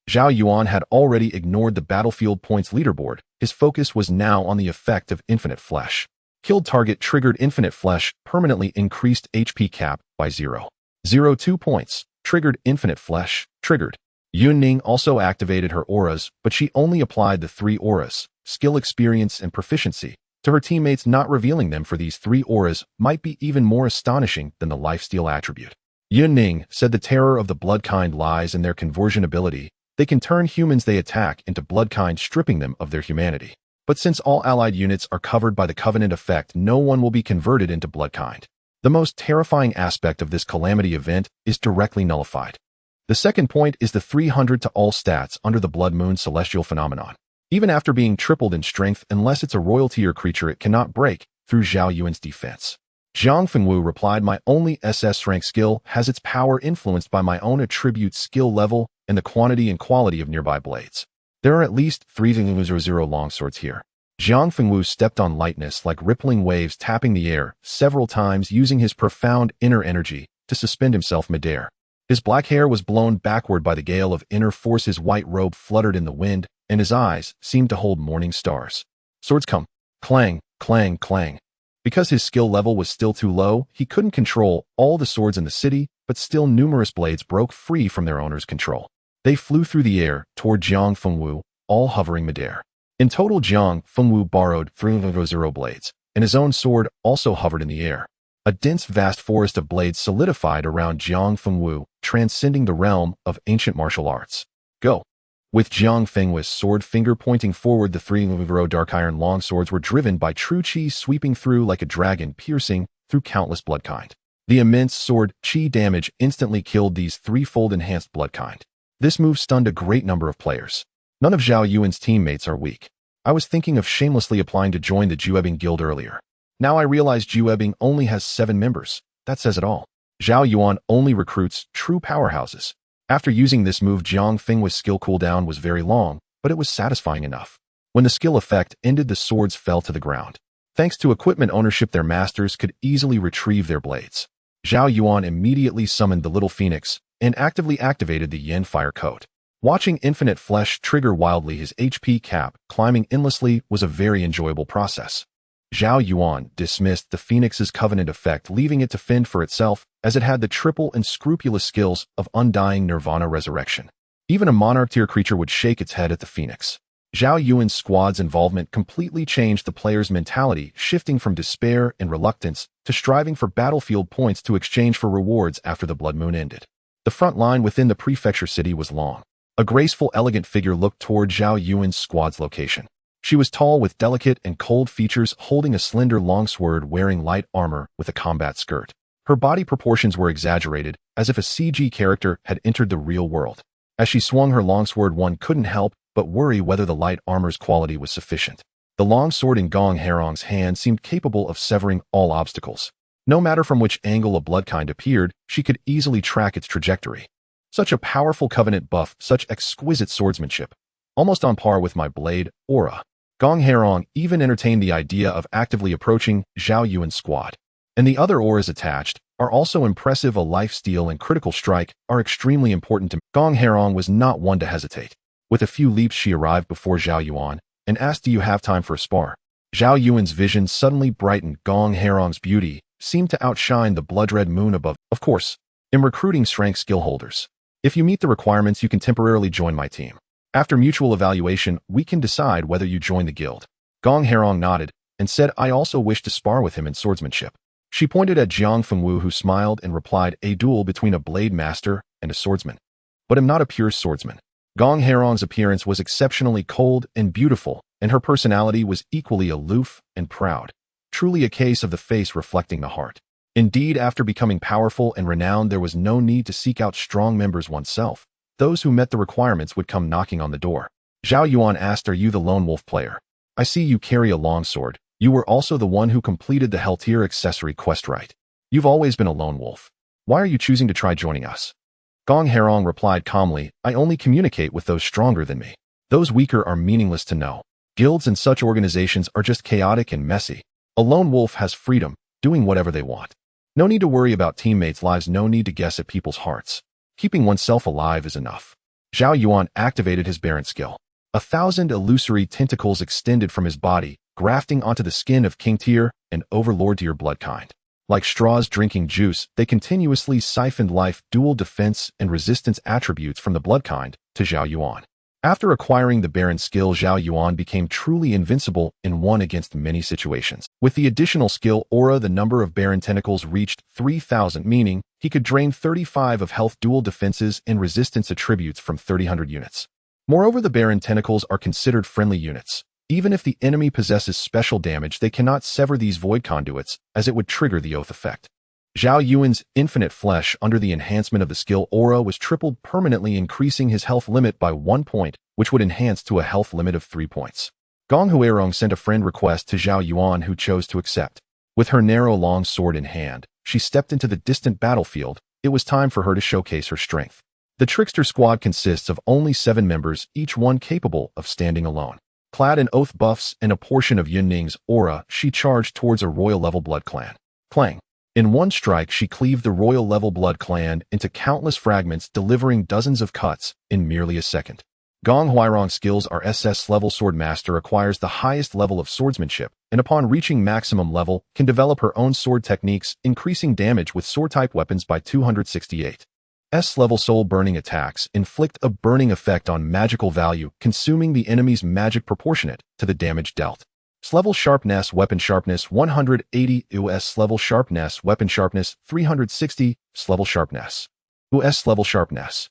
Zhao Yuan had already ignored the battlefield points leaderboard. His focus was now on the effect of infinite flesh. Killed target triggered infinite flesh, permanently increased HP cap by 0.02 points. Triggered infinite flesh, triggered. Yunning also activated her auras, but she only applied the 3 auras, skill, experience, and proficiency, to her teammates, not revealing them, for these 3 auras might be even more astonishing than the lifesteal attribute. Yunning said the terror of the bloodkind lies in their conversion ability. They can turn humans they attack into bloodkind, stripping them of their humanity. But since all allied units are covered by the Covenant effect, no one will be converted into bloodkind. The most terrifying aspect of this calamity event is directly nullified. The second point is the 300 to all stats under the Blood Moon celestial phenomenon. Even after being tripled in strength, unless it's a royalty or creature, it cannot break through Zhao Yuan's defense. Zhang Fengwu replied, my only SS rank skill has its power influenced by my own attribute skill level and the quantity and quality of nearby blades. There are at least 300 longswords here. Zhang Fengwu stepped on lightness like rippling waves, tapping the air several times, using his profound inner energy to suspend himself midair. His black hair was blown backward by the gale of inner force, his white robe fluttered in the wind, and his eyes seemed to hold morning stars. Swords come. Clang, clang, clang. Because his skill level was still too low, he couldn't control all the swords in the city, but still numerous blades broke free from their owner's control. They flew through the air toward Jiang Fengwu, all hovering midair. In total, Jiang Fengwu borrowed 300 blades, and his own sword also hovered in the air. A dense, vast forest of blades solidified around Jiang Fengwu, transcending the realm of ancient martial arts. Go! With Jiang Fengwu's sword finger pointing forward, the 300 dark iron longswords were driven by true qi, sweeping through like a dragon, piercing through countless bloodkind. The immense sword qi damage instantly killed these threefold enhanced bloodkind. This move stunned a great number of players. None of Zhao Yuan's teammates are weak. I was thinking of shamelessly applying to join the Juebing Guild earlier. Now I realize Juebing only has 7 members. That says it all. Zhao Yuan only recruits true powerhouses. After using this move, Jiang Fengwu's skill cooldown was very long, but it was satisfying enough. When the skill effect ended, the swords fell to the ground. Thanks to equipment ownership, their masters could easily retrieve their blades. Zhao Yuan immediately summoned the Little Phoenix and actively activated the Yen Fire Coat. Watching Infinite Flesh trigger wildly his HP cap, climbing endlessly, was a very enjoyable process. Zhao Yuan dismissed the Phoenix's Covenant effect, leaving it to fend for itself, as it had the triple and scrupulous skills of Undying Nirvana Resurrection. Even a Monarch-tier creature would shake its head at the Phoenix. Zhao Yuan's squad's involvement completely changed the player's mentality, shifting from despair and reluctance to striving for battlefield points to exchange for rewards after the Blood Moon ended. The front line within the prefecture city was long. A graceful, elegant figure looked toward Zhao Yuan's squad's location. She was tall with delicate and cold features, holding a slender longsword, wearing light armor with a combat skirt. Her body proportions were exaggerated, as if a CG character had entered the real world. As she swung her longsword, one couldn't help but worry whether the light armor's quality was sufficient. The longsword in Gong Herong's hand seemed capable of severing all obstacles. No matter from which angle a bloodkind appeared, she could easily track its trajectory. Such a powerful covenant buff, such exquisite swordsmanship. Almost on par with my blade, aura. Gong Herong even entertained the idea of actively approaching Zhao Yuan's squad. And the other auras attached are also impressive. A lifesteal and critical strike are extremely important to me. Gong Herong was not one to hesitate. With a few leaps, she arrived before Zhao Yuan and asked, "Do you have time for a spar?" Zhao Yuan's vision suddenly brightened. Gong Herong's beauty seemed to outshine the blood-red moon above. Of course, in recruiting rank skill holders, if you meet the requirements, you can temporarily join my team. After mutual evaluation, we can decide whether you join the guild. Gong Herong nodded and said, "I also wish to spar with him in swordsmanship." She pointed at Jiang Fengwu, who smiled and replied, "A duel between a blade master and a swordsman. But I'm not a pure swordsman." Gong Herong's appearance was exceptionally cold and beautiful, and her personality was equally aloof and proud. Truly a case of the face reflecting the heart. Indeed, after becoming powerful and renowned, there was no need to seek out strong members oneself. Those who met the requirements would come knocking on the door. Zhao Yuan asked, "Are you the lone wolf player? I see you carry a longsword. You were also the one who completed the Hell-tier accessory quest, right? You've always been a lone wolf. Why are you choosing to try joining us?" Gong Herong replied calmly, "I only communicate with those stronger than me. Those weaker are meaningless to know. Guilds and such organizations are just chaotic and messy. A lone wolf has freedom, doing whatever they want. No need to worry about teammates' lives, no need to guess at people's hearts. Keeping oneself alive is enough." Zhao Yuan activated his Baron skill. 1,000 illusory tentacles extended from his body, grafting onto the skin of King-tier and Overlord-tier bloodkind. Like straws drinking juice, they continuously siphoned life, dual defense, and resistance attributes from the bloodkind to Zhao Yuan. After acquiring the Baron skill, Zhao Yuan became truly invincible in one against many situations. With the additional skill Aura, the number of Baron tentacles reached 3,000, meaning he could drain 35 of health, dual defenses, and resistance attributes from 300 units. Moreover, the Baron tentacles are considered friendly units. Even if the enemy possesses special damage, they cannot sever these void conduits, as it would trigger the oath effect. Zhao Yuan's Infinite Flesh, under the enhancement of the skill Aura, was tripled, permanently increasing his health limit by 1 point, which would enhance to a health limit of 3 points. Gong Huarong sent a friend request to Zhao Yuan, who chose to accept. With her narrow long sword in hand, she stepped into the distant battlefield. It was time for her to showcase her strength. The Trickster squad consists of only 7 members, each one capable of standing alone. Clad in oath buffs and a portion of Yunning's aura, she charged towards a royal-level blood clan. Clang! In one strike, she cleaved the royal-level blood clan into countless fragments, delivering dozens of cuts in merely a second. Gong Huairong's skills are SS-level Sword Master acquires the highest level of swordsmanship, and upon reaching maximum level, can develop her own sword techniques, increasing damage with sword-type weapons by 268. S-level soul-burning attacks inflict a burning effect on magical value, consuming the enemy's magic proportionate to the damage dealt. S-level sharpness weapon sharpness 180 US-level sharpness weapon sharpness 360 S-level sharpness US-level sharpness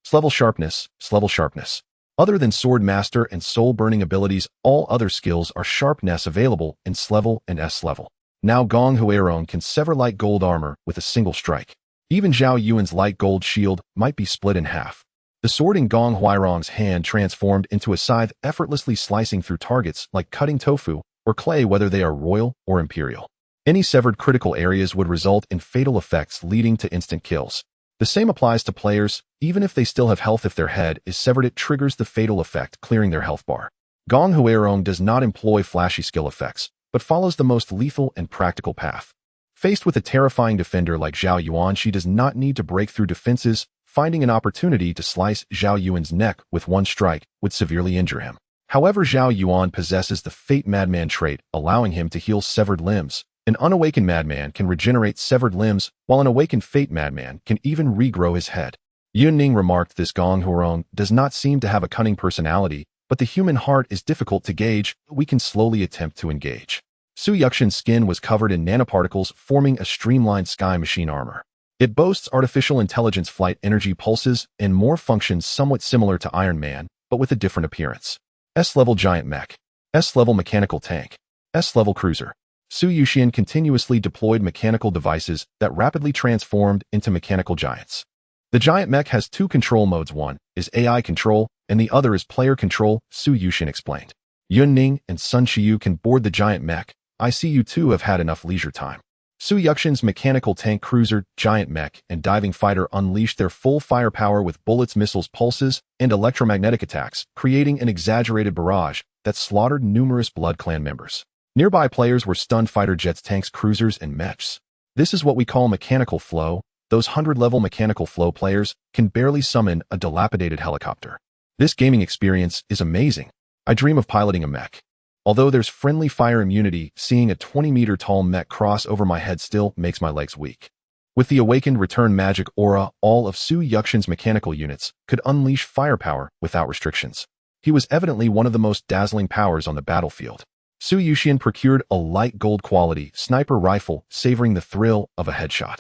S-level sharpness S-level sharpness. Other than Sword Master and soul-burning abilities, all other skills are sharpness available in S-level and S-level. Now Gong Huairong can sever light gold armor with a single strike. Even Zhao Yuan's light gold shield might be split in half. The sword in Gong Huairong's hand transformed into a scythe, effortlessly slicing through targets like cutting tofu or clay, whether they are royal or imperial. Any severed critical areas would result in fatal effects leading to instant kills. The same applies to players, even if they still have health. If their head is severed, it triggers the fatal effect, clearing their health bar. Gong Huairong does not employ flashy skill effects, but follows the most lethal and practical path. Faced with a terrifying defender like Zhao Yuan, she does not need to break through defenses. Finding an opportunity to slice Zhao Yuan's neck with one strike would severely injure him. However, Zhao Yuan possesses the Fate Madman trait, allowing him to heal severed limbs. An unawakened madman can regenerate severed limbs, while an awakened Fate Madman can even regrow his head. Yun Ning remarked, "This Gong Huairong does not seem to have a cunning personality, but the human heart is difficult to gauge. We can slowly attempt to engage." Su Yuxian's skin was covered in nanoparticles, forming a streamlined sky machine armor. It boasts artificial intelligence flight energy pulses and more functions somewhat similar to Iron Man, but with a different appearance. S-level giant mech. S-level mechanical tank. S-level cruiser. Su Yuxian continuously deployed mechanical devices that rapidly transformed into mechanical giants. The giant mech has two control modes. One is AI control, and the other is player control, Su Yuxian explained. Yun Ning and Sun Qiyu can board the giant mech. I see you two have had enough leisure time. Su Yuxian's mechanical tank cruiser, giant mech, and diving fighter unleashed their full firepower with bullets, missiles, pulses, and electromagnetic attacks, creating an exaggerated barrage that slaughtered numerous Blood Clan members. Nearby players were stunned fighter jets, tanks, cruisers, and mechs. This is what we call mechanical flow. Those 100-level mechanical flow players can barely summon a dilapidated helicopter. This gaming experience is amazing. I dream of piloting a mech. Although there's friendly fire immunity, seeing a 20-meter-tall mech cross over my head still makes my legs weak. With the awakened return magic aura, all of Su Yuxian's mechanical units could unleash firepower without restrictions. He was evidently one of the most dazzling powers on the battlefield. Su Yuxian procured a light gold quality sniper rifle, savoring the thrill of a headshot.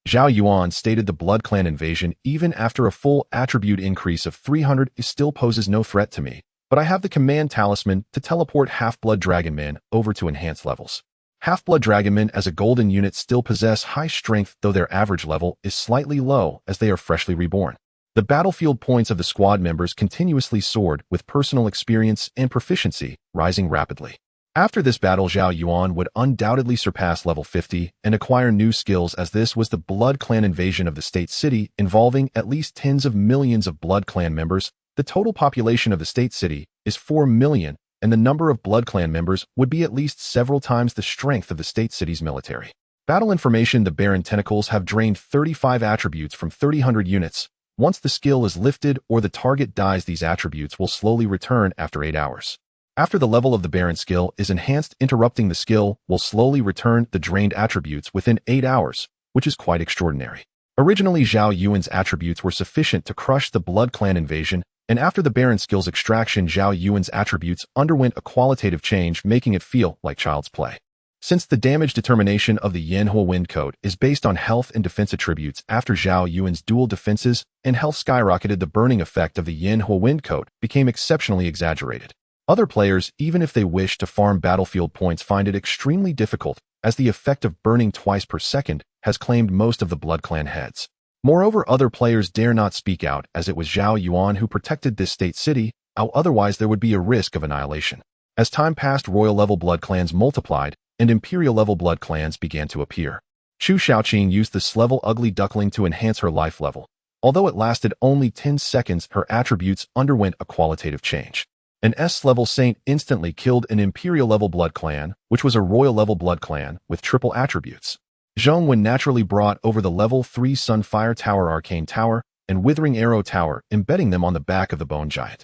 Zhao Yuan stated, "The Blood Clan invasion, even after a full attribute increase of 300, still poses no threat to me. But I have the command talisman to teleport Half-Blood Dragonmen over to enhanced levels." Half-Blood Dragonmen as a golden unit still possess high strength, though their average level is slightly low as they are freshly reborn. The battlefield points of the squad members continuously soared, with personal experience and proficiency rising rapidly. After this battle, Zhao Yuan would undoubtedly surpass level 50 and acquire new skills, as this was the Blood Clan invasion of the state city, involving at least tens of millions of Blood Clan members. The total population of the state city is 4 million, and the number of Blood Clan members would be at least several times the strength of the state city's military. Battle information: the Baron Tentacles have drained 35 attributes from 300 units. Once the skill is lifted or the target dies, these attributes will slowly return after 8 hours. After the level of the Baron skill is enhanced, interrupting the skill will slowly return the drained attributes within 8 hours, which is quite extraordinary. Originally, Zhao Yuan's attributes were sufficient to crush the Blood Clan invasion, and after the Baron skill's extraction, Zhao Yuan's attributes underwent a qualitative change, making it feel like child's play. Since the damage determination of the Yanhua Wind Code is based on health and defense attributes, after Zhao Yuan's dual defenses and health skyrocketed, the burning effect of the Yanhua Wind Code became exceptionally exaggerated. Other players, even if they wish to farm battlefield points, find it extremely difficult, as the effect of burning twice per second has claimed most of the Blood Clan heads. Moreover, other players dare not speak out, as it was Zhao Yuan who protected this state city, otherwise there would be a risk of annihilation. As time passed, royal-level Blood Clans multiplied, and imperial-level Blood Clans began to appear. Chu Shaoqing used the S-level Ugly Duckling to enhance her life level. Although it lasted only 10 seconds, her attributes underwent a qualitative change. An S-level Saint instantly killed an Imperial-level Blood Clan, which was a Royal-level Blood Clan with triple attributes. Zhong Wen naturally brought over the level 3 Sunfire Tower, Arcane Tower, and Withering Arrow Tower, embedding them on the back of the Bone Giant.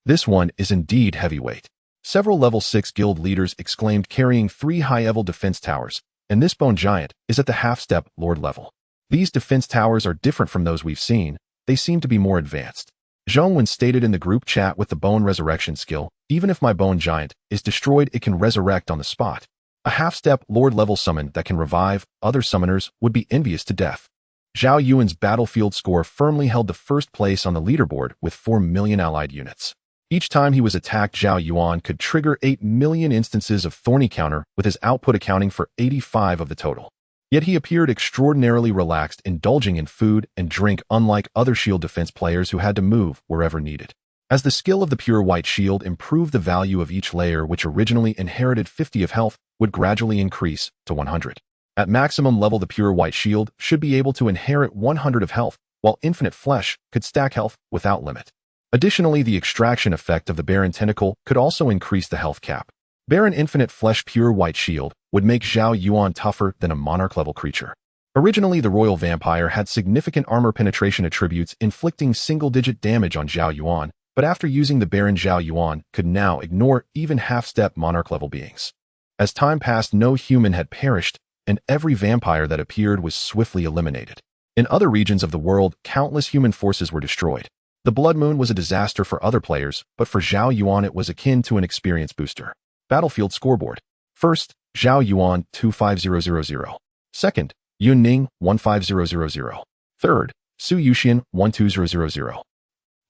This one is indeed heavyweight. Several level 6 guild leaders exclaimed, carrying 3 high-level defense towers, and this bone giant is at the half-step lord level. These defense towers are different from those we've seen. They seem to be more advanced. Zhao Yuan stated in the group chat, with the bone resurrection skill, even if my bone giant is destroyed, it can resurrect on the spot. A half-step lord level summon that can revive other summoners would be envious to death. Zhao Yuan's battlefield score firmly held the first place on the leaderboard with 4 million allied units. Each time he was attacked, Zhao Yuan could trigger 8 million instances of thorny counter, with his output accounting for 85 of the total. Yet he appeared extraordinarily relaxed, indulging in food and drink unlike other shield defense players who had to move wherever needed. As the skill of the pure white shield improved, the value of each layer, which originally inherited 50 of health, would gradually increase to 100. At maximum level, the pure white shield should be able to inherit 100 of health, while infinite flesh could stack health without limit. Additionally, the extraction effect of the Baron Tentacle could also increase the health cap. Baron Infinite Flesh Pure White Shield would make Zhao Yuan tougher than a monarch-level creature. Originally, the Royal Vampire had significant armor penetration attributes, inflicting single-digit damage on Zhao Yuan, but after using the Baron, Zhao Yuan could now ignore even half-step monarch-level beings. As time passed, no human had perished, and every vampire that appeared was swiftly eliminated. In other regions of the world, countless human forces were destroyed. The Blood Moon was a disaster for other players, but for Zhao Yuan it was akin to an experience booster. Battlefield scoreboard. First, Zhao Yuan 25000. Second, Yun Ning 15000. Third, Su Yuxian 12000.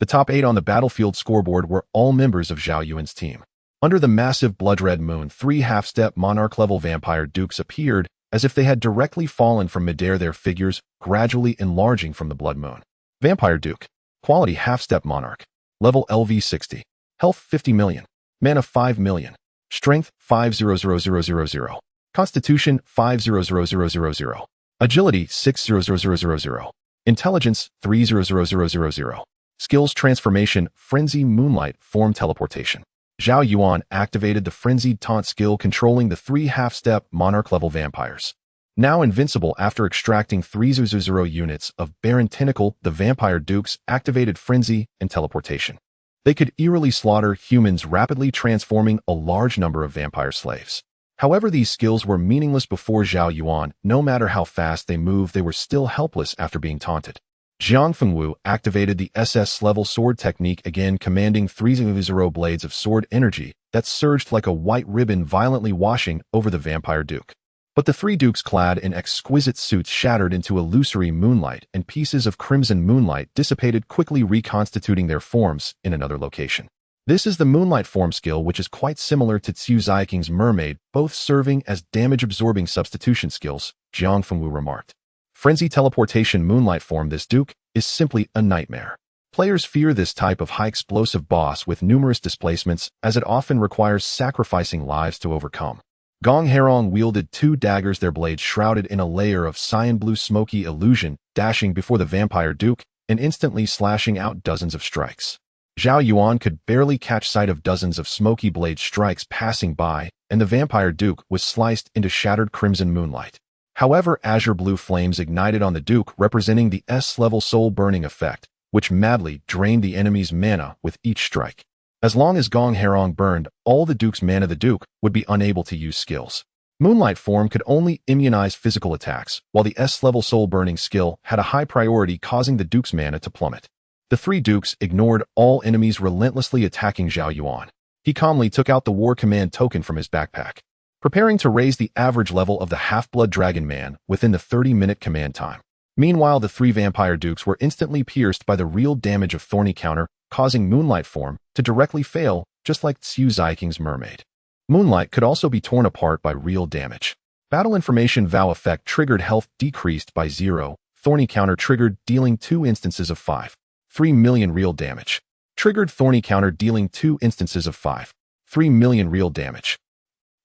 The top 8 on the battlefield scoreboard were all members of Zhao Yuan's team. Under the massive blood-red moon, 3 half-step monarch-level vampire dukes appeared as if they had directly fallen from midair, their figures gradually enlarging from the blood moon. Vampire Duke. Quality half-step monarch. Level LV 60. Health 50 million. Mana 5 million. Strength 500000. Constitution 500000. Agility 600000. Intelligence 300000. Skills transformation, Frenzy Moonlight Form Teleportation. Zhao Yuan activated the Frenzied Taunt skill, controlling the 3 half-step monarch-level vampires. Now invincible after extracting 300 units of Baron Tentacle, the Vampire Dukes activated Frenzy and Teleportation. They could eerily slaughter humans, rapidly transforming a large number of vampire slaves. However, these skills were meaningless before Zhao Yuan. No matter how fast they moved, they were still helpless after being taunted. Jiang Fengwu activated the SS-level sword technique, again commanding 300 blades of sword energy that surged like a white ribbon, violently washing over the Vampire Duke. But the 3 dukes, clad in exquisite suits, shattered into illusory moonlight, and pieces of crimson moonlight dissipated, quickly reconstituting their forms in another location. This is the Moonlight Form skill, which is quite similar to Xiu Ziking's Mermaid, both serving as damage-absorbing substitution skills, Jiang Fengwu remarked. Frenzy Teleportation Moonlight Form. This duke is simply a nightmare. Players fear this type of high-explosive boss with numerous displacements, as it often requires sacrificing lives to overcome. Gong Herong wielded 2 daggers, their blades shrouded in a layer of cyan-blue smoky illusion, dashing before the Vampire Duke and instantly slashing out dozens of strikes. Zhao Yuan could barely catch sight of dozens of smoky blade strikes passing by, and the Vampire Duke was sliced into shattered crimson moonlight. However, azure blue flames ignited on the Duke, representing the S-level soul-burning effect, which madly drained the enemy's mana with each strike. As long as Gong Herong burned all the Duke's mana, the Duke would be unable to use skills. Moonlight Form could only immunize physical attacks, while the S-level soul-burning skill had a high priority, causing the Duke's mana to plummet. The 3 dukes ignored all enemies, relentlessly attacking Zhao Yuan. He calmly took out the War Command token from his backpack, preparing to raise the average level of the Half-Blood Dragon Man within the 30-minute command time. Meanwhile, the 3 Vampire Dukes were instantly pierced by the real damage of Thorny Counter, causing Moonlight Form to directly fail, just like Xiu Ziking's Mermaid. Moonlight could also be torn apart by real damage. Battle Information Vow Effect triggered, health decreased by 0. Thorny Counter triggered, dealing 2 instances of 3 million real damage. Triggered Thorny Counter, dealing 2 instances of 3 million real damage.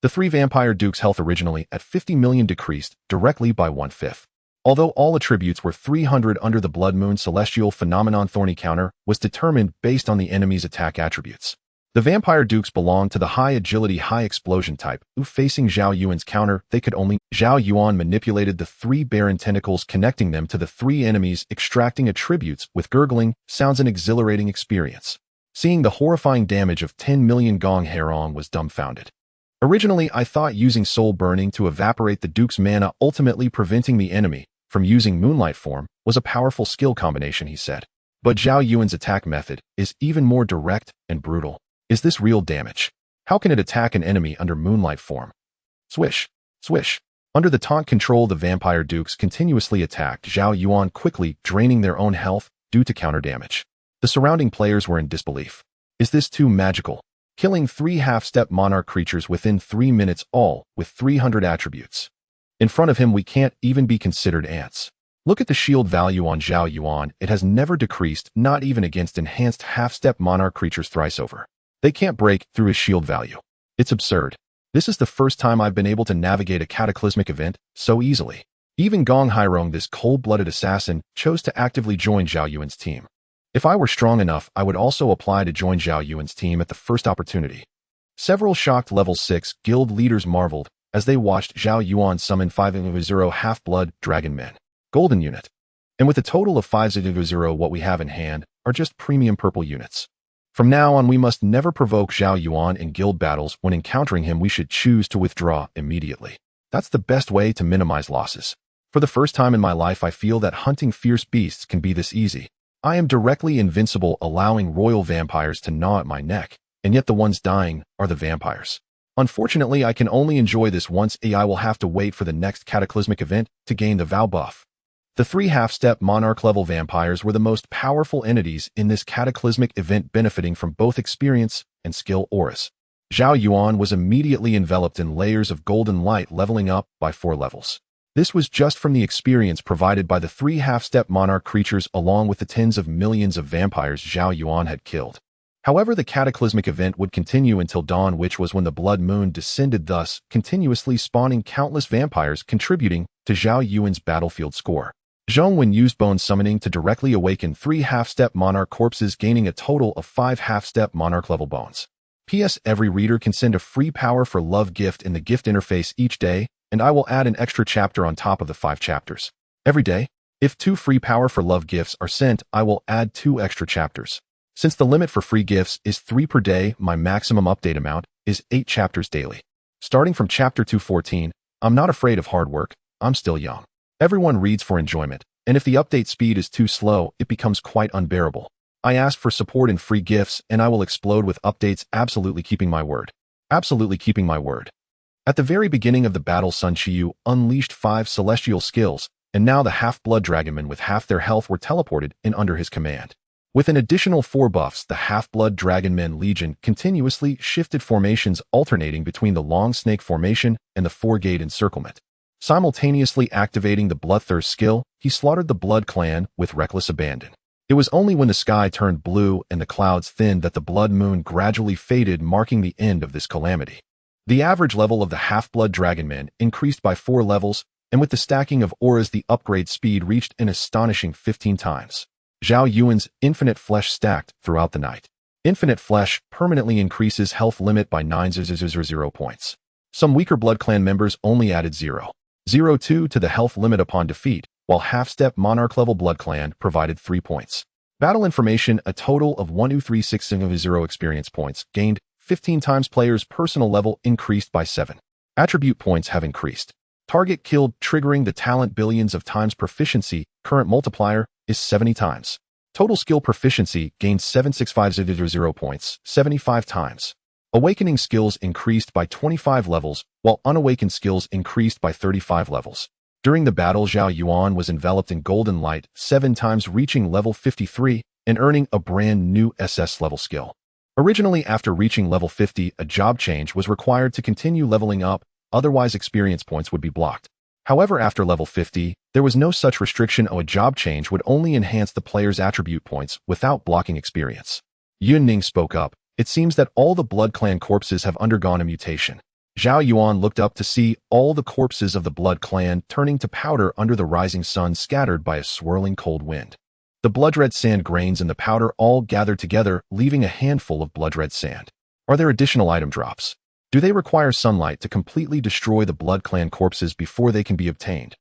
The 3 Vampire Dukes' health, originally at 50 million, decreased directly by 1/5. Although all attributes were 300 under the Blood Moon celestial phenomenon, Thorny Counter was determined based on the enemy's attack attributes. The Vampire Dukes belonged to the high agility, high explosion type, who, facing Zhao Yuan's counter, they could only. Zhao Yuan manipulated the 3 Baron Tentacles, connecting them to the 3 enemies, extracting attributes with gurgling sounds, an exhilarating experience. Seeing the horrifying damage of 10 million Gong Herong was dumbfounded. Originally, I thought using soul burning to evaporate the Duke's mana, ultimately preventing the enemy from using moonlight form, was a powerful skill combination, he said. But Zhao Yuan's attack method is even more direct and brutal. Is this real damage? How can it attack an enemy under moonlight form? Swish, swish. Under the taunt control, the vampire dukes continuously attacked Zhao Yuan, quickly draining their own health due to counter damage. The surrounding players were in disbelief. Is this too magical? Killing 3 half-step monarch creatures within 3 minutes, all with 300 attributes. In front of him, we can't even be considered ants. Look at the shield value on Zhao Yuan. It has never decreased, not even against enhanced half-step monarch creatures thrice over. They can't break through his shield value. It's absurd. This is the first time I've been able to navigate a cataclysmic event so easily. Even Gong Hairong, this cold-blooded assassin, chose to actively join Zhao Yuan's team. If I were strong enough, I would also apply to join Zhao Yuan's team at the first opportunity. Several shocked level 6 guild leaders marveled as they watched Zhao Yuan summon 5-0 half-blood dragon men. Golden unit. And with a total of 5-0, what we have in hand are just premium purple units. From now on, we must never provoke Zhao Yuan in guild battles. When encountering him, we should choose to withdraw immediately. That's the best way to minimize losses. For the first time in my life, I feel that hunting fierce beasts can be this easy. I am directly invincible, allowing royal vampires to gnaw at my neck, and yet the ones dying are the vampires. Unfortunately, I can only enjoy this once. I will have to wait for the next cataclysmic event to gain the vow buff. The 3 half-step monarch-level vampires were the most powerful entities in this cataclysmic event, benefiting from both experience and skill auras. Zhao Yuan was immediately enveloped in layers of golden light, leveling up by 4 levels. This was just from the experience provided by the 3 half-step monarch creatures along with the tens of millions of vampires Zhao Yuan had killed. However, the cataclysmic event would continue until dawn, which was when the blood moon descended, thus continuously spawning countless vampires, contributing to Zhao Yuan's battlefield score. Zhong Wen used bone summoning to directly awaken 3 half-step monarch corpses, gaining a total of 5 half-step monarch-level bones. P.S. Every reader can send a free Power for Love gift in the gift interface each day, and I will add an extra chapter on top of the 5 chapters. Every day, if 2 free Power for Love gifts are sent, I will add 2 extra chapters. Since the limit for free gifts is 3 per day, my maximum update amount is 8 chapters daily. Starting from chapter 214, I'm not afraid of hard work. I'm still young. Everyone reads for enjoyment, and if the update speed is too slow, it becomes quite unbearable. I ask for support and free gifts, and I will explode with updates. Absolutely keeping my word. Absolutely keeping my word. At the very beginning of the battle, Sun Qiyu unleashed 5 celestial skills, and now the half-blood dragonmen with half their health were teleported in under his command. With an additional 4 buffs, the half-blood dragonmen legion continuously shifted formations, alternating between the long snake formation and the 4-gate encirclement. Simultaneously activating the bloodthirst skill, he slaughtered the blood clan with reckless abandon. It was only when the sky turned blue and the clouds thinned that the blood moon gradually faded, marking the end of this calamity. The average level of the half-blood dragonmen increased by 4 levels, and with the stacking of auras, the upgrade speed reached an astonishing 15 times. Zhao Yuan's Infinite Flesh stacked throughout the night. Infinite Flesh permanently increases health limit by 9,000 points. Some weaker Blood Clan members only added 0.02 to the health limit upon defeat, while half-step monarch-level Blood Clan provided 3 points. Battle information: a total of 1,360 experience points gained. 15 times players' personal level increased by 7. Attribute points have increased. Target killed, triggering the talent billions of times. Proficiency current multiplier is 70 times. Total skill proficiency gained 76500 points, 75 times. Awakening skills increased by 25 levels, while unawakened skills increased by 35 levels. During the battle, Zhao Yuan was enveloped in golden light 7 times, reaching level 53 and earning a brand new SS level skill. Originally, after reaching level 50, a job change was required to continue leveling up, otherwise experience points would be blocked. However, after level 50, there was no such restriction. A job change would only enhance the player's attribute points without blocking experience. Yunning spoke up. It seems that all the Blood Clan corpses have undergone a mutation. Zhao Yuan looked up to see all the corpses of the Blood Clan turning to powder under the rising sun, scattered by a swirling cold wind. The blood-red sand grains and the powder all gathered together, leaving a handful of blood-red sand. Are there additional item drops? Do they require sunlight to completely destroy the Blood Clan corpses before they can be obtained?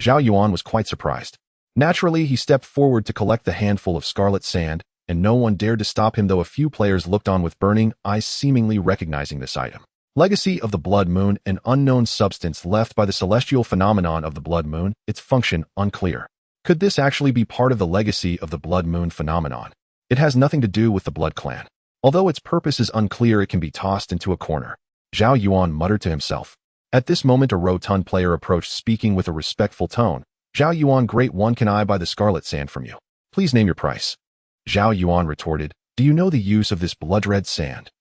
Zhao Yuan was quite surprised. Naturally, he stepped forward to collect the handful of scarlet sand, and no one dared to stop him, though a few players looked on with burning eyes, seemingly recognizing this item. Legacy of the Blood Moon, an unknown substance left by the celestial phenomenon of the Blood Moon, its function unclear. Could this actually be part of the legacy of the Blood Moon phenomenon? It has nothing to do with the Blood Clan. Although its purpose is unclear, it can be tossed into a corner. Zhao Yuan muttered to himself. At this moment, a rotund player approached, speaking with a respectful tone. Zhao Yuan, Great One, can I buy the scarlet sand from you? Please name your price. Zhao Yuan retorted, do you know the use of this blood-red sand?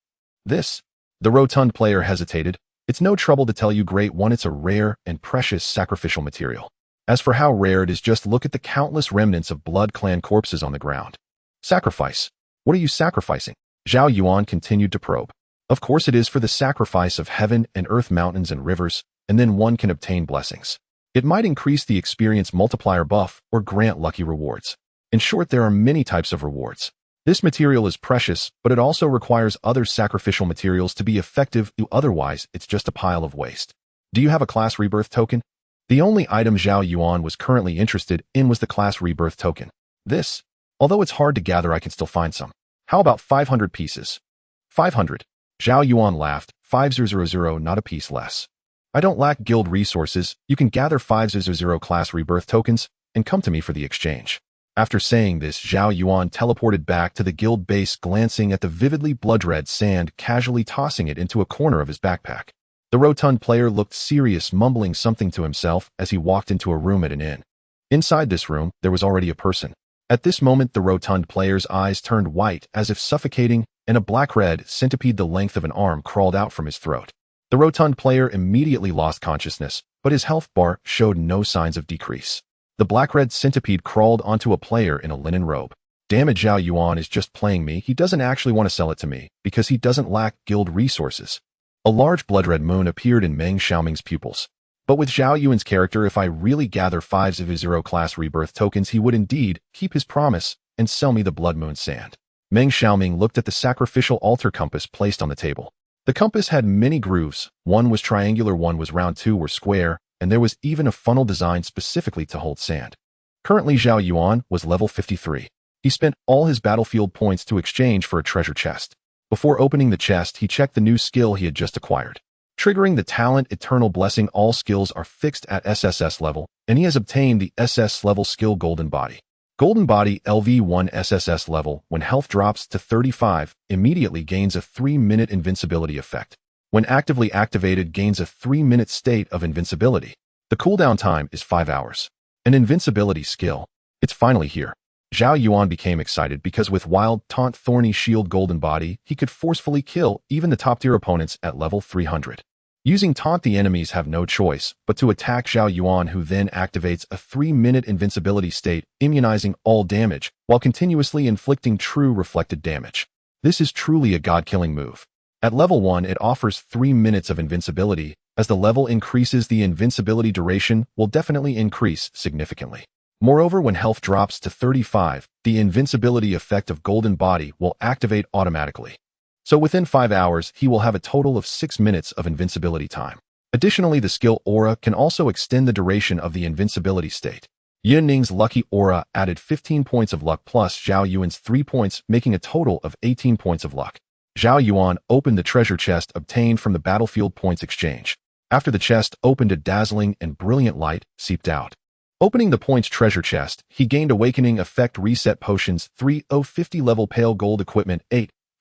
This? The rotund player hesitated. It's no trouble to tell you, Great One, it's a rare and precious sacrificial material. As for how rare it is, just look at the countless remnants of Blood Clan corpses on the ground. Sacrifice? What are you sacrificing? Zhao Yuan continued to probe. Of course it is for the sacrifice of heaven and earth, mountains and rivers, and then one can obtain blessings. It might increase the experience multiplier buff or grant lucky rewards. In short, there are many types of rewards. This material is precious, but it also requires other sacrificial materials to be effective, otherwise it's just a pile of waste. Do you have a class rebirth token? The only item Zhao Yuan was currently interested in was the class rebirth token. This, although it's hard to gather, I can still find some. How about 500 pieces? 500. Zhao Yuan laughed. 500, not a piece less. I don't lack guild resources. You can gather 500 class rebirth tokens and come to me for the exchange. After saying this, Zhao Yuan teleported back to the guild base, glancing at the vividly blood-red sand, casually tossing it into a corner of his backpack. The rotund player looked serious, mumbling something to himself as he walked into a room at an inn. Inside this room, there was already a person. At this moment, the rotund player's eyes turned white as if suffocating, and a black-red centipede the length of an arm crawled out from his throat. The rotund player immediately lost consciousness, but his health bar showed no signs of decrease. The black-red centipede crawled onto a player in a linen robe. Damn it, Zhao Yuan is just playing me. He doesn't actually want to sell it to me, because he doesn't lack guild resources. A large blood-red moon appeared in Meng Xiaoming's pupils. But with Zhao Yuan's character, if I really gather 500 class rebirth tokens, he would indeed keep his promise and sell me the Blood Moon sand. Meng Xiaoming looked at the sacrificial altar compass placed on the table. The compass had many grooves. One was triangular, one was round, two were square, and there was even a funnel designed specifically to hold sand. Currently, Zhao Yuan was level 53. He spent all his battlefield points to exchange for a treasure chest. Before opening the chest, he checked the new skill he had just acquired. Triggering the talent Eternal Blessing, all skills are fixed at SSS level, and he has obtained the SS level skill Golden Body. Golden Body LV1 SSS level, when health drops to 35, immediately gains a 3-minute invincibility effect. When actively activated, gains a 3-minute state of invincibility. The cooldown time is 5 hours. An invincibility skill. It's finally here. Zhao Yuan became excited because with Wild Taunt Thorny Shield Golden Body, he could forcefully kill even the top-tier opponents at level 300. Using Taunt, the enemies have no choice but to attack Zhao Yuan, who then activates a 3-minute invincibility state, immunizing all damage, while continuously inflicting true reflected damage. This is truly a god-killing move. At level 1, it offers 3 minutes of invincibility. As the level increases, the invincibility duration will definitely increase significantly. Moreover, when health drops to 35, the invincibility effect of Golden Body will activate automatically. So within 5 hours, he will have a total of 6 minutes of invincibility time. Additionally, the skill Aura can also extend the duration of the invincibility state. Yun Ning's Lucky Aura added 15 points of luck plus Zhao Yuan's 3 points, making a total of 18 points of luck. Zhao Yuan opened the treasure chest obtained from the battlefield points exchange. After the chest opened, a dazzling and brilliant light seeped out. Opening the points treasure chest, he gained Awakening Effect Reset Potions 3/50 level Pale Gold Equipment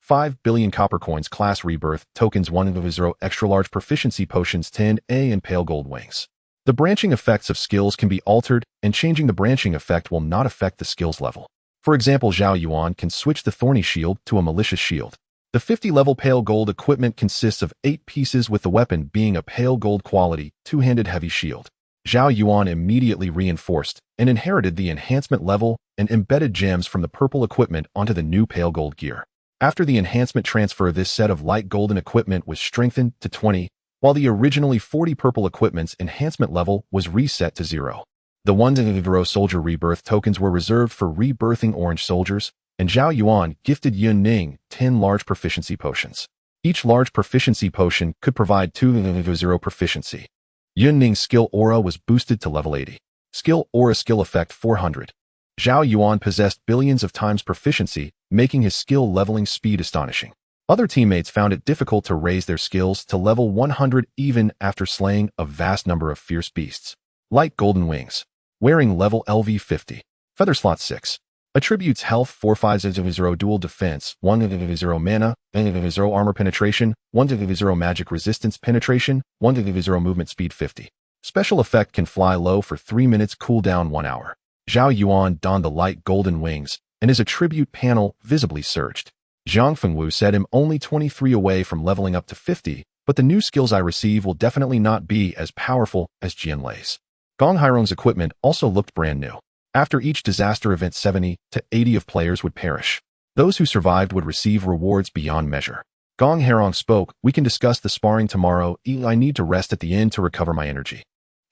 5 billion copper coins class rebirth tokens 1/0 extra large proficiency potions 10A and pale gold wings. The branching effects of skills can be altered, and changing the branching effect will not affect the skills level. For example, Zhao Yuan can switch the Thorny Shield to a Malicious Shield. The 50 level pale gold equipment consists of 8 pieces, with the weapon being a pale gold quality, 2-handed heavy shield. Zhao Yuan immediately reinforced and inherited the enhancement level and embedded gems from the purple equipment onto the new pale gold gear. After the enhancement transfer, this set of light golden equipment was strengthened to 20, while the originally 40 purple equipment's enhancement level was reset to 0. The 1/0 soldier rebirth tokens were reserved for rebirthing orange soldiers, and Zhao Yuan gifted Yun Ning 10 large proficiency potions. Each large proficiency potion could provide 2/0 proficiency. Yun Ning's skill Aura was boosted to level 80. Skill Aura skill effect 400. Zhao Yuan possessed billions of times proficiency, making his skill leveling speed astonishing. Other teammates found it difficult to raise their skills to level 100 even after slaying a vast number of fierce beasts. Light golden wings. Wearing level LV 50. Feather slot 6. Attributes health 450 dual defense, 100 mana, 100 armor penetration, 100 magic resistance penetration, 100 movement speed 50. Special effect can fly low for 3 minutes, cooldown 1 hour. Zhao Yuan donned the light golden wings, and his attribute panel visibly surged. Zhang Fengwu said I'm only 23 away from leveling up to 50, but the new skills I receive will definitely not be as powerful as Jianlei's. Gong Hairong's equipment also looked brand new. After each disaster event, 70 to 80 of players would perish. Those who survived would receive rewards beyond measure. Gong Hairong spoke, we can discuss the sparring tomorrow. I need to rest at the inn to recover my energy.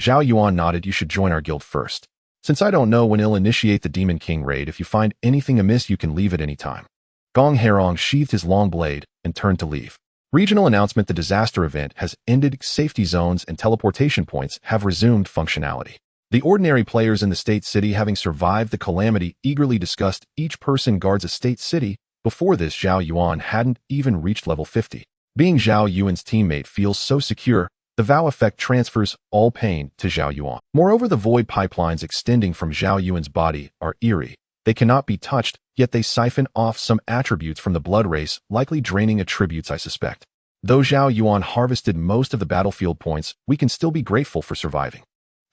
Zhao Yuan nodded, you should join our guild first. Since I don't know when he'll initiate the Demon King raid, if you find anything amiss you can leave at any time. Gong Hairong sheathed his long blade and turned to leave. Regional announcement, the disaster event has ended. Safety zones and teleportation points have resumed functionality. The ordinary players in the state city, having survived the calamity, eagerly discussed. Each person guards a state city. Before this, Zhao Yuan hadn't even reached level 50. Being Zhao Yuan's teammate feels so secure. The vow effect transfers all pain to Zhao Yuan. Moreover, the void pipelines extending from Zhao Yuan's body are eerie. They cannot be touched, yet they siphon off some attributes from the blood race, likely draining attributes, I suspect. Though Zhao Yuan harvested most of the battlefield points, we can still be grateful for surviving.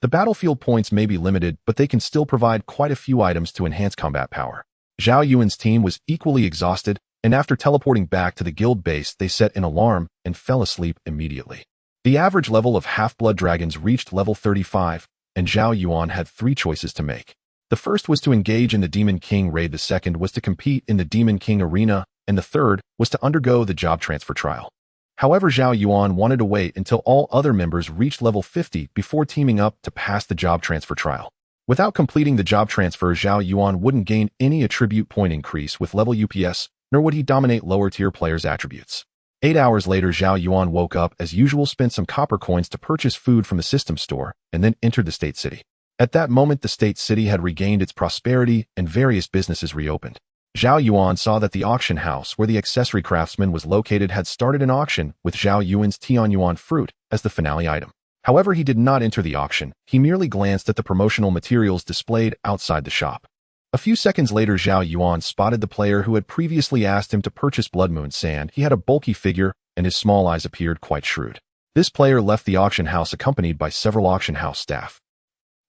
The battlefield points may be limited, but they can still provide quite a few items to enhance combat power. Zhao Yuan's team was equally exhausted, and after teleporting back to the guild base, they set an alarm and fell asleep immediately. The average level of half-blood dragons reached level 35, and Zhao Yuan had 3 choices to make. The first was to engage in the Demon King raid, the second was to compete in the Demon King arena, and the third was to undergo the job transfer trial. However, Zhao Yuan wanted to wait until all other members reached level 50 before teaming up to pass the job transfer trial. Without completing the job transfer, Zhao Yuan wouldn't gain any attribute point increase with level UPS, nor would he dominate lower-tier players' attributes. 8 hours later, Zhao Yuan woke up as usual, spent some copper coins to purchase food from the system store, and then entered the state city. At that moment, the state city had regained its prosperity and various businesses reopened. Zhao Yuan saw that the auction house where the accessory craftsman was located had started an auction with Zhao Yuan's Tian Yuan fruit as the finale item. However, he did not enter the auction. He merely glanced at the promotional materials displayed outside the shop. A few seconds later, Zhao Yuan spotted the player who had previously asked him to purchase Blood Moon Sand. He had a bulky figure, and his small eyes appeared quite shrewd. This player left the auction house accompanied by several auction house staff.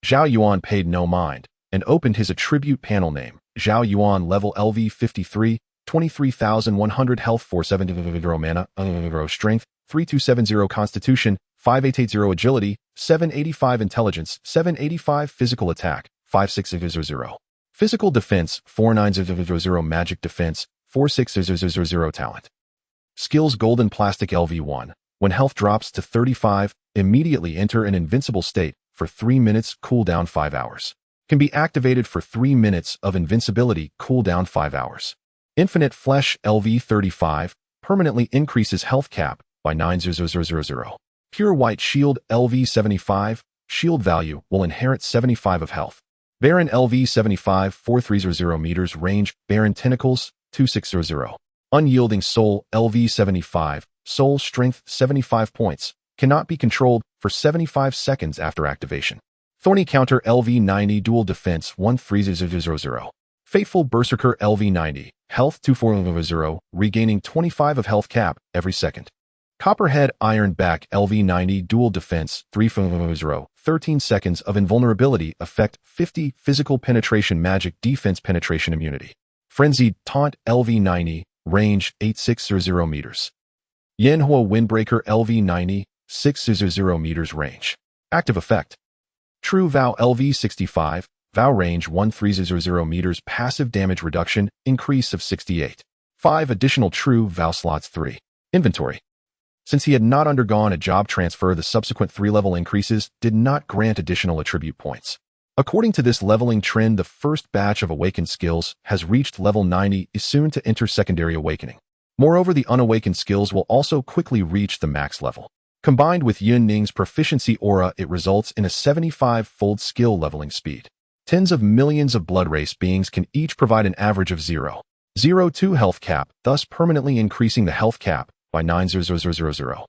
Zhao Yuan paid no mind and opened his attribute panel. Name, Zhao Yuan, level LV 53, 23,100 health, 470 mana, strength, 3270 constitution, 5880 agility, 785 intelligence, 785 physical attack, 5600. Physical defense, 4900 magic defense, 4600 talent. Skills golden plastic LV1. When health drops to 35, immediately enter an invincible state for 3 minutes, cooldown 5 hours. Can be activated for 3 minutes of invincibility, cooldown 5 hours. Infinite Flesh LV 35 permanently increases health cap by 9,000. Pure White Shield LV 75 shield value will inherit 75 of health. Baron LV 75 4300 meters range, Baron Tentacles 2600. Unyielding Soul LV 75 soul strength 75 points, cannot be controlled for 75 seconds after activation. Thorny Counter LV 90 dual defense 1300. Faithful Berserker LV 90 health 2400, regaining 25 of health cap every second. Copperhead Iron Back LV 90 dual defense 300, 13 seconds of invulnerability, effect 50 physical penetration magic defense penetration immunity. Frenzied Taunt LV 90 range 8600 meters. Yanhua Windbreaker LV 90 600 meters range. Active effect. True Vow LV 65 vow range 1300 meters, passive damage reduction increase of 68. 5 additional True Vow slots. 3. Inventory. Since he had not undergone a job transfer, the subsequent 3-level increases did not grant additional attribute points. According to this leveling trend, the first batch of awakened skills has reached level 90, is soon to enter secondary awakening. Moreover, the unawakened skills will also quickly reach the max level. Combined with Yun Ning's proficiency aura, it results in a 75-fold skill leveling speed. Tens of millions of blood race beings can each provide an average of 0.02 health cap, thus permanently increasing the health cap by 9,000.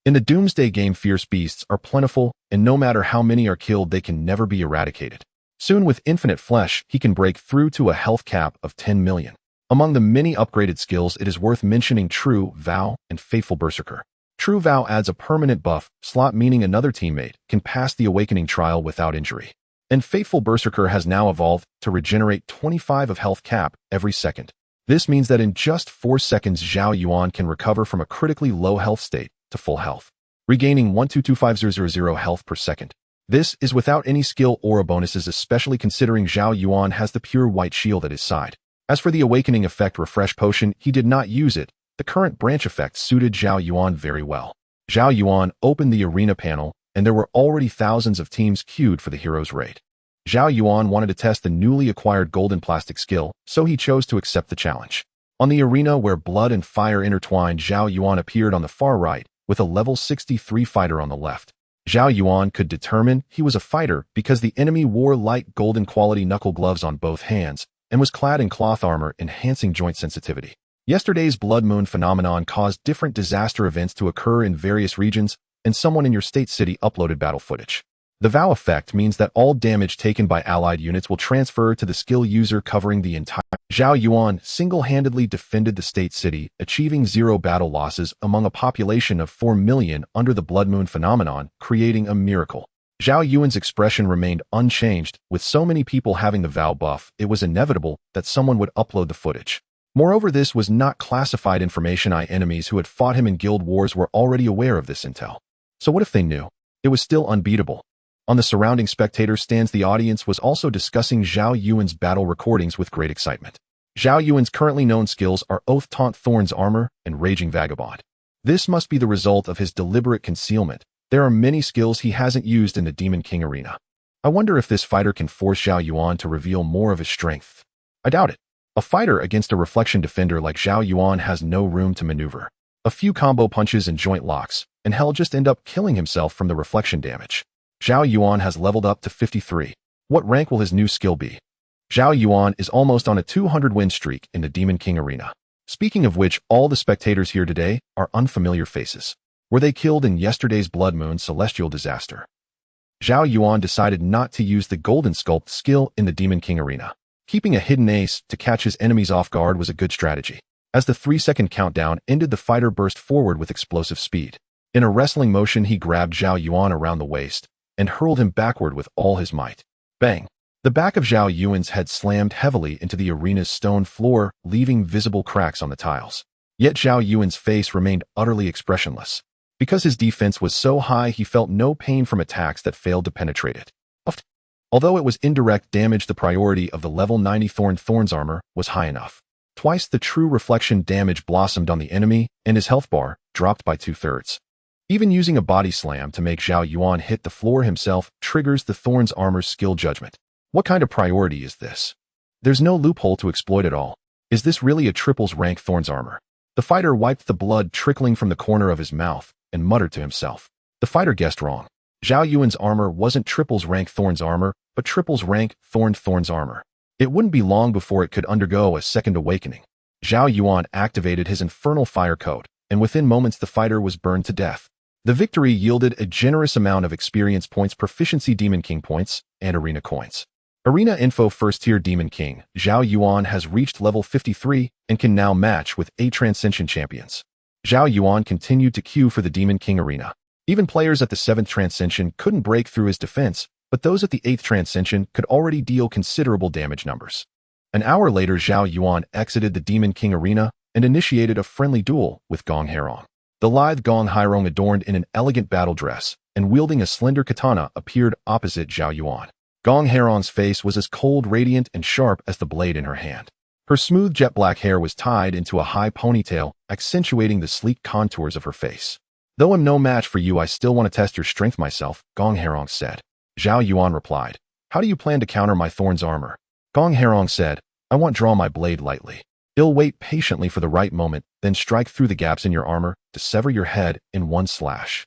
In the Doomsday game, fierce beasts are plentiful, and no matter how many are killed, they can never be eradicated. Soon, with infinite flesh, he can break through to a health cap of 10 million. Among the many upgraded skills, it is worth mentioning True Vow and Faithful Berserker. True Vow adds a permanent buff slot, meaning another teammate can pass the awakening trial without injury. And Faithful Berserker has now evolved to regenerate 25 of health cap every second. This means that in just 4 seconds, Zhao Yuan can recover from a critically low health state to full health, regaining 1225000 health per second. This is without any skill aura bonuses, especially considering Zhao Yuan has the pure white shield at his side. As for the awakening effect refresh potion, he did not use it. The current branch effect suited Zhao Yuan very well. Zhao Yuan opened the arena panel, and there were already thousands of teams queued for the hero's raid. Zhao Yuan wanted to test the newly acquired golden plastic skill, so he chose to accept the challenge. On the arena where blood and fire intertwined, Zhao Yuan appeared on the far right, with a level 63 fighter on the left. Zhao Yuan could determine he was a fighter because the enemy wore light golden quality knuckle gloves on both hands and was clad in cloth armor, enhancing joint sensitivity. Yesterday's blood moon phenomenon caused different disaster events to occur in various regions, and someone in your state city uploaded battle footage. The Vow effect means that all damage taken by allied units will transfer to the skill user, covering the entire. Zhao Yuan single-handedly defended the state city, achieving 0 battle losses among a population of 4 million under the blood moon phenomenon, creating a miracle. Zhao Yuan's expression remained unchanged. With so many people having the Vow buff, it was inevitable that someone would upload the footage. Moreover, this was not classified information. Enemies who had fought him in guild wars were already aware of this intel. So what if they knew? It was still unbeatable. On the surrounding spectator stands, the audience was also discussing Zhao Yuan's battle recordings with great excitement. Zhao Yuan's currently known skills are Oath Taunt, Thorn's Armor, and Raging Vagabond. This must be the result of his deliberate concealment. There are many skills he hasn't used in the Demon King arena. I wonder if this fighter can force Zhao Yuan to reveal more of his strength. I doubt it. A fighter against a reflection defender like Zhao Yuan has no room to maneuver. A few combo punches and joint locks, and he'll just end up killing himself from the reflection damage. Zhao Yuan has leveled up to 53. What rank will his new skill be? Zhao Yuan is almost on a 200-win streak in the Demon King arena. Speaking of which, all the spectators here today are unfamiliar faces. Were they killed in yesterday's Blood Moon celestial disaster? Zhao Yuan decided not to use the Golden Sculpt skill in the Demon King arena. Keeping a hidden ace to catch his enemies off guard was a good strategy. As the 3-second countdown ended, the fighter burst forward with explosive speed. In a wrestling motion, he grabbed Zhao Yuan around the waist and hurled him backward with all his might. Bang! The back of Zhao Yuan's head slammed heavily into the arena's stone floor, leaving visible cracks on the tiles. Yet Zhao Yuan's face remained utterly expressionless. Because his defense was so high, he felt no pain from attacks that failed to penetrate it. Although it was indirect damage, the priority of the level 90 Thorn's Armor was high enough. Twice the true reflection damage blossomed on the enemy, and his health bar dropped by 2/3. Even using a body slam to make Zhao Yuan hit the floor himself triggers the Thorn's Armor's skill judgment. What kind of priority is this? There's no loophole to exploit at all. Is this really a triples rank Thorn's Armor? The fighter wiped the blood trickling from the corner of his mouth and muttered to himself. The fighter guessed wrong. Zhao Yuan's armor wasn't triples rank Thorn's Armor, but triples rank Thorn's Armor. It wouldn't be long before it could undergo a second awakening. Zhao Yuan activated his infernal fire code, and within moments the fighter was burned to death. The victory yielded a generous amount of experience points, proficiency Demon King points, and arena coins. Arena info: first tier Demon King. Zhao Yuan has reached level 53 and can now match with 8 Transcension champions. Zhao Yuan continued to queue for the Demon King arena. Even players at the 7th Transcension couldn't break through his defense, but those at the 8th Transcension could already deal considerable damage numbers. An hour later, Zhao Yuan exited the Demon King arena and initiated a friendly duel with Gong Hairong. The lithe Gong Hairong, adorned in an elegant battle dress and wielding a slender katana, appeared opposite Zhao Yuan. Gong Hairong's face was as cold, radiant, and sharp as the blade in her hand. Her smooth jet black hair was tied into a high ponytail, accentuating the sleek contours of her face. Though I'm no match for you, I still want to test your strength myself, Gong Hairong said. Zhao Yuan replied, how do you plan to counter my Thorn's Armor? Gong Hairong said, I won't draw my blade lightly. I'll wait patiently for the right moment, then strike through the gaps in your armor to sever your head in one slash.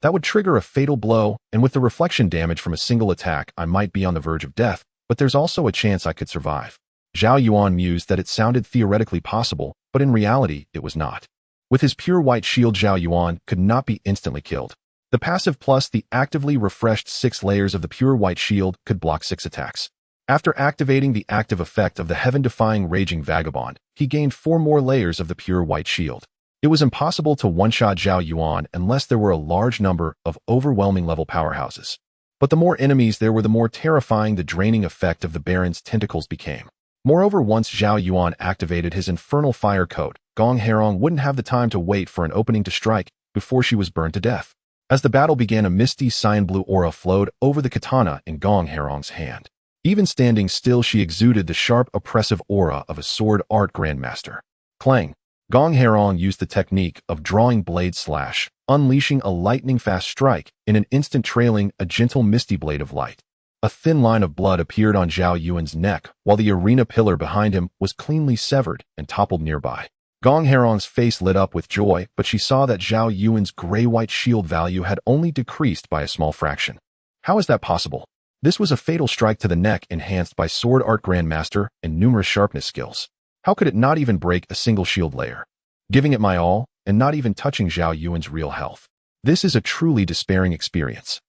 That would trigger a fatal blow, and with the reflection damage from a single attack, I might be on the verge of death, but there's also a chance I could survive. Zhao Yuan mused that it sounded theoretically possible, but in reality, it was not. With his pure white shield, Zhao Yuan could not be instantly killed. The passive plus the actively refreshed 6 layers of the pure white shield could block 6 attacks. After activating the active effect of the heaven-defying Raging Vagabond, he gained 4 more layers of the pure white shield. It was impossible to one-shot Zhao Yuan unless there were a large number of overwhelming level powerhouses. But the more enemies there were, the more terrifying the draining effect of the Baron's tentacles became. Moreover, once Zhao Yuan activated his infernal fire coat, Gong Herong wouldn't have the time to wait for an opening to strike before she was burned to death. As the battle began, a misty cyan blue aura flowed over the katana in Gong Herong's hand. Even standing still, she exuded the sharp, oppressive aura of a sword art grandmaster. Clang! Gong Herong used the technique of drawing blade slash, unleashing a lightning-fast strike, in an instant trailing a gentle misty blade of light. A thin line of blood appeared on Zhao Yuan's neck, while the arena pillar behind him was cleanly severed and toppled nearby. Gong Herong's face lit up with joy, but she saw that Zhao Yuan's gray-white shield value had only decreased by a small fraction. How is that possible? This was a fatal strike to the neck enhanced by Sword Art Grandmaster and numerous sharpness skills. How could it not even break a single shield layer? Giving it my all, and not even touching Zhao Yuan's real health. This is a truly despairing experience.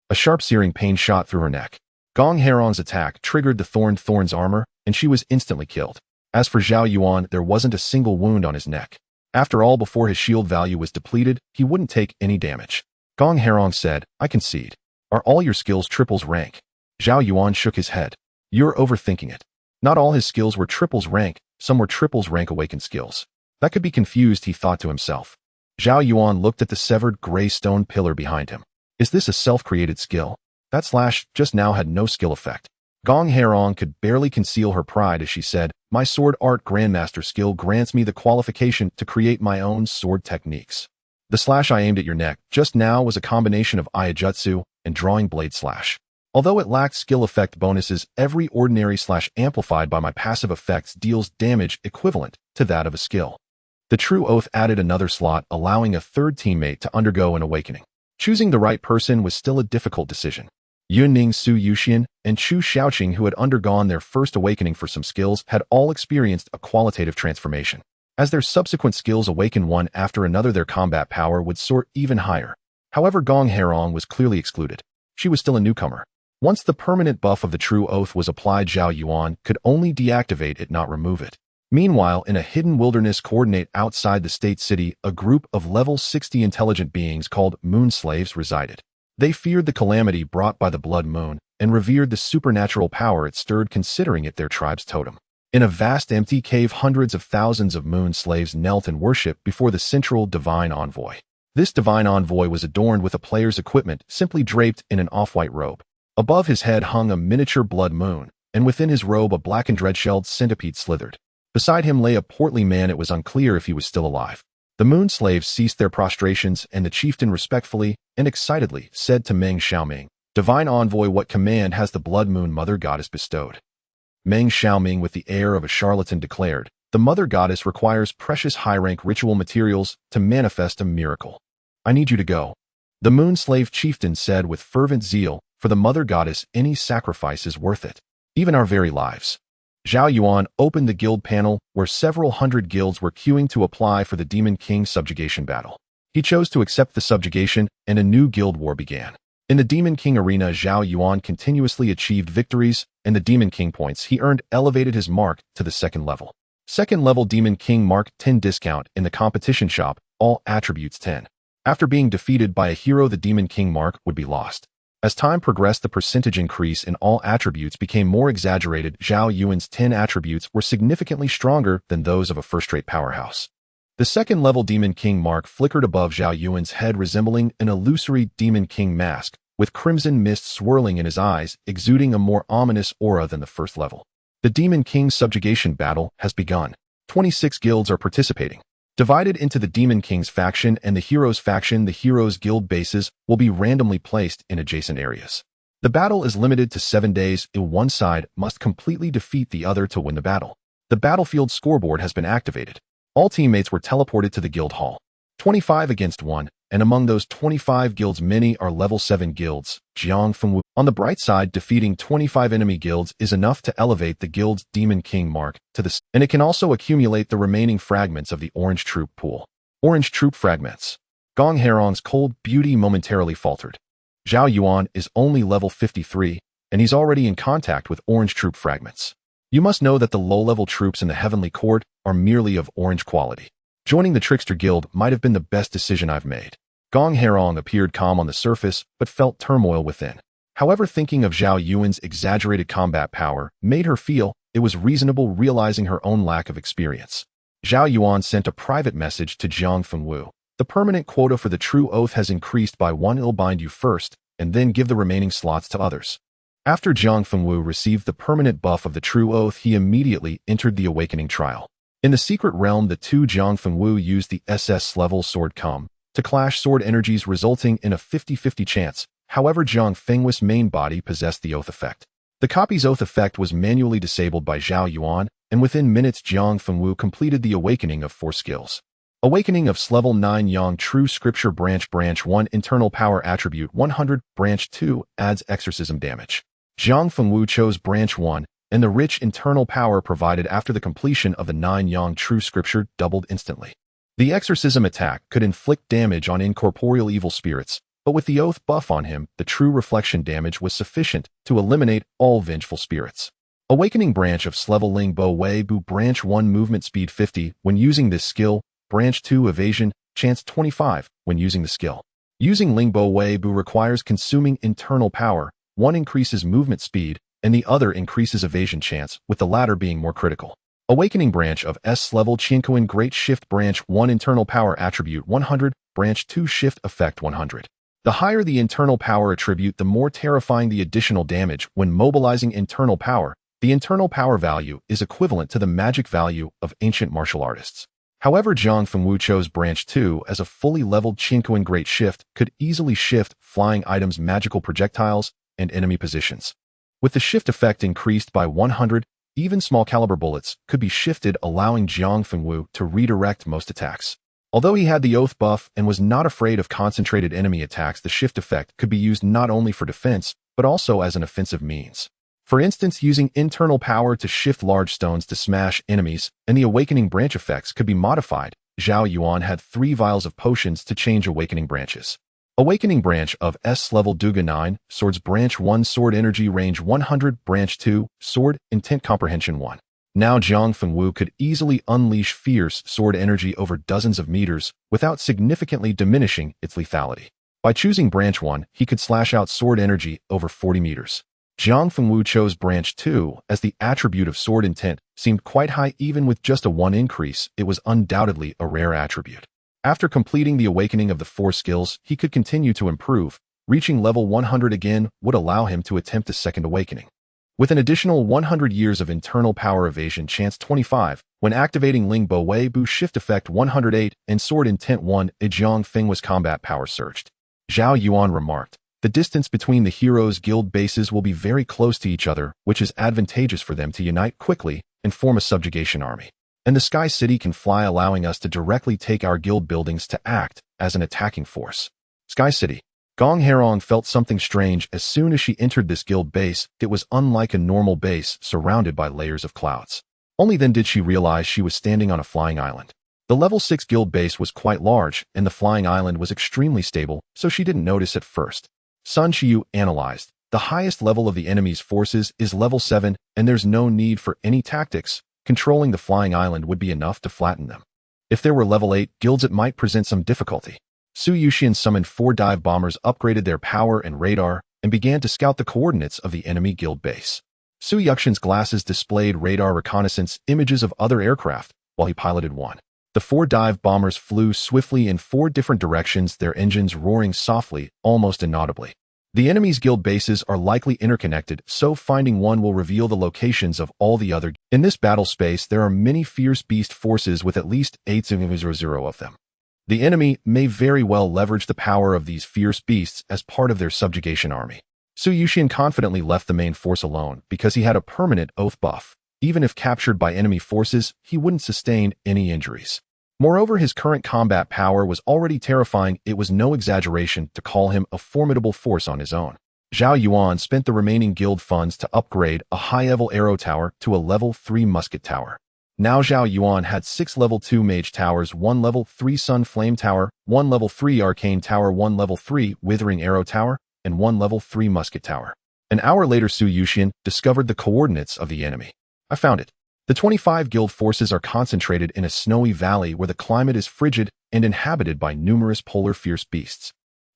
A sharp searing pain shot through her neck. Gong Herong's attack triggered the Thorn's armor, and she was instantly killed. As for Zhao Yuan, there wasn't a single wound on his neck. After all, before his shield value was depleted, he wouldn't take any damage. Gong Herong said, "I concede. Are all your skills triples rank?" Zhao Yuan shook his head. "You're overthinking it. Not all his skills were triples rank, some were triples rank awakened skills. That could be confused," he thought to himself. Zhao Yuan looked at the severed gray stone pillar behind him. Is this a self-created skill? That slash just now had no skill effect. Gong Herong could barely conceal her pride as she said, "My sword art grandmaster skill grants me the qualification to create my own sword techniques. The slash I aimed at your neck just now was a combination of Iajutsu and drawing blade slash. Although it lacked skill effect bonuses, every ordinary slash amplified by my passive effects deals damage equivalent to that of a skill." The True Oath added another slot, allowing a third teammate to undergo an awakening. Choosing the right person was still a difficult decision. Yunning Su Yuxian and Chu Xiaoqing, who had undergone their first awakening for some skills, had all experienced a qualitative transformation. As their subsequent skills awakened one after another, their combat power would soar even higher. However, Gong Herong was clearly excluded. She was still a newcomer. Once the permanent buff of the True Oath was applied, Zhao Yuan could only deactivate it, not remove it. Meanwhile, in a hidden wilderness coordinate outside the state city, a group of level 60 intelligent beings called Moon Slaves resided. They feared the calamity brought by the Blood Moon and revered the supernatural power it stirred, considering it their tribe's totem. In a vast empty cave, hundreds of thousands of Moon Slaves knelt in worship before the central divine envoy. This divine envoy was adorned with a player's equipment, simply draped in an off-white robe. Above his head hung a miniature blood moon, and within his robe a black and red-shelled centipede slithered. Beside him lay a portly man. It was unclear if he was still alive. The Moon Slaves ceased their prostrations, and the chieftain respectfully and excitedly said to Meng Xiaoming, "Divine envoy, what command has the Blood Moon Mother Goddess bestowed?" Meng Xiaoming, with the air of a charlatan, declared, "The Mother Goddess requires precious high-rank ritual materials to manifest a miracle. I need you to go." The Moon Slave chieftain said with fervent zeal, "For the Mother Goddess, any sacrifice is worth it. Even our very lives." Zhao Yuan opened the guild panel, where several hundred guilds were queuing to apply for the Demon King subjugation battle. He chose to accept the subjugation, and a new guild war began. In the Demon King arena, Zhao Yuan continuously achieved victories, and the Demon King points he earned elevated his mark to the second level. Second level Demon King mark 10 discount in the competition shop, all attributes 10. After being defeated by a hero, the Demon King mark would be lost. As time progressed, the percentage increase in all attributes became more exaggerated. Zhao Yuan's 10 attributes were significantly stronger than those of a first-rate powerhouse. The second-level Demon King mark flickered above Zhao Yuan's head, resembling an illusory Demon King mask, with crimson mist swirling in his eyes, exuding a more ominous aura than the first level. The Demon King subjugation battle has begun. 26 guilds are participating. Divided into the Demon King's faction and the Heroes faction, the Heroes guild bases will be randomly placed in adjacent areas. The battle is limited to 7 days, and one side must completely defeat the other to win the battle. The battlefield scoreboard has been activated. All teammates were teleported to the guild hall. 25 against 1, and among those 25 guilds many are level 7 guilds, Jiang Fengwu. On the bright side, defeating 25 enemy guilds is enough to elevate the guild's Demon King mark to the and it can also accumulate the remaining fragments of the Orange Troop pool. Orange Troop fragments. Gong Herong's cold beauty momentarily faltered. Zhao Yuan is only level 53, and he's already in contact with Orange Troop fragments. You must know that the low-level troops in the Heavenly Court are merely of orange quality. Joining the Trickster Guild might have been the best decision I've made. Gong Herong appeared calm on the surface, but felt turmoil within. However, thinking of Zhao Yuan's exaggerated combat power made her feel it was reasonable, realizing her own lack of experience. Zhao Yuan sent a private message to Jiang Fengwu. The permanent quota for the True Oath has increased by 1. I'll bind you first, and then give the remaining slots to others. After Jiang Fengwu received the permanent buff of the True Oath, he immediately entered the Awakening trial. In the secret realm, the two Jiang Fengwu used the SS-level sword come to clash sword energies, resulting in a 50-50 chance. However, Jiang Fengwu's main body possessed the Oath effect. The copy's Oath effect was manually disabled by Zhao Yuan, and within minutes Jiang Fengwu completed the awakening of 4 skills. Awakening of Level 9 Yang True Scripture Branch 1 Internal Power Attribute 100 Branch 2 adds exorcism damage. Jiang Fengwu chose Branch 1, and the rich internal power provided after the completion of the 9 Yang True Scripture doubled instantly. The exorcism attack could inflict damage on incorporeal evil spirits, but with the Oath buff on him, the true reflection damage was sufficient to eliminate all vengeful spirits. Awakening Branch of Level Ling Bo Wei Bu Branch 1 Movement Speed 50 when using this skill, Branch 2 Evasion, Chance 25 when using the skill. Using Ling Bo Wei Bu requires consuming internal power, one increases movement speed, and the other increases evasion chance, with the latter being more critical. Awakening Branch of S-Level Qiankuan Great Shift Branch 1 Internal Power Attribute 100, Branch 2 Shift Effect 100. The higher the internal power attribute, the more terrifying the additional damage when mobilizing internal power. The internal power value is equivalent to the magic value of ancient martial artists. However, Jiang Fengwu chose Branch 2 as a fully leveled Qiankuan Great Shift could easily shift flying items, magical projectiles, and enemy positions. With the shift effect increased by 100, even small caliber bullets could be shifted, allowing Jiang Fengwu to redirect most attacks. Although he had the Oath buff and was not afraid of concentrated enemy attacks, the shift effect could be used not only for defense, but also as an offensive means. For instance, using internal power to shift large stones to smash enemies, and the Awakening Branch effects could be modified. Zhao Yuan had 3 vials of potions to change Awakening Branches. Awakening Branch of S-Level Duga 9, Swords Branch 1 Sword Energy Range 100 Branch 2, Sword Intent Comprehension 1. Now Jiang Fengwu could easily unleash fierce sword energy over dozens of meters without significantly diminishing its lethality. By choosing Branch 1, he could slash out sword energy over 40 meters. Jiang Fengwu chose Branch 2 as the attribute of sword intent seemed quite high. Even with just a 1 increase, it was undoubtedly a rare attribute. After completing the awakening of the 4 skills, he could continue to improve. Reaching level 100 again would allow him to attempt a second awakening. With an additional 100 years of internal power evasion chance 25, when activating Ling Bo Wei Bu Shift Effect 108 and Sword Intent 1, Jiang Fengwu's combat power surged. Zhao Yuan remarked, "The distance between the heroes' guild bases will be very close to each other, which is advantageous for them to unite quickly and form a subjugation army. And the Sky City can fly, allowing us to directly take our guild buildings to act as an attacking force." Sky City. Gong Herong felt something strange as soon as she entered this guild base. It was unlike a normal base surrounded by layers of clouds. Only then did she realize she was standing on a flying island. The level 6 guild base was quite large, and the flying island was extremely stable, so she didn't notice at first. Sun Qiyu analyzed. The highest level of the enemy's forces is level 7, and there's no need for any tactics. Controlling the flying island would be enough to flatten them. If there were level 8 guilds, it might present some difficulty. Su Yuxian summoned 4 dive bombers, upgraded their power and radar, and began to scout the coordinates of the enemy guild base. Su Yuxian's glasses displayed radar reconnaissance images of other aircraft, while he piloted one. The 4 dive bombers flew swiftly in 4 different directions, their engines roaring softly, almost inaudibly. The enemy's guild bases are likely interconnected, so finding one will reveal the locations of all the other. In this battle space, there are many fierce beast forces with at least 800 of them. The enemy may very well leverage the power of these fierce beasts as part of their subjugation army. Su Yuxian confidently left the main force alone because he had a permanent oath buff. Even if captured by enemy forces, he wouldn't sustain any injuries. Moreover, his current combat power was already terrifying. It was no exaggeration to call him a formidable force on his own. Zhao Yuan spent the remaining guild funds to upgrade a high-level arrow tower to a level 3 musket tower. Now Zhao Yuan had 6 level 2 mage towers, 1 level 3 sun flame tower, 1 level 3 arcane tower, 1 level 3 withering arrow tower, and 1 level 3 musket tower. An hour later, Su Yuxian discovered the coordinates of the enemy. I found it. The 25 guild forces are concentrated in a snowy valley where the climate is frigid and inhabited by numerous polar fierce beasts.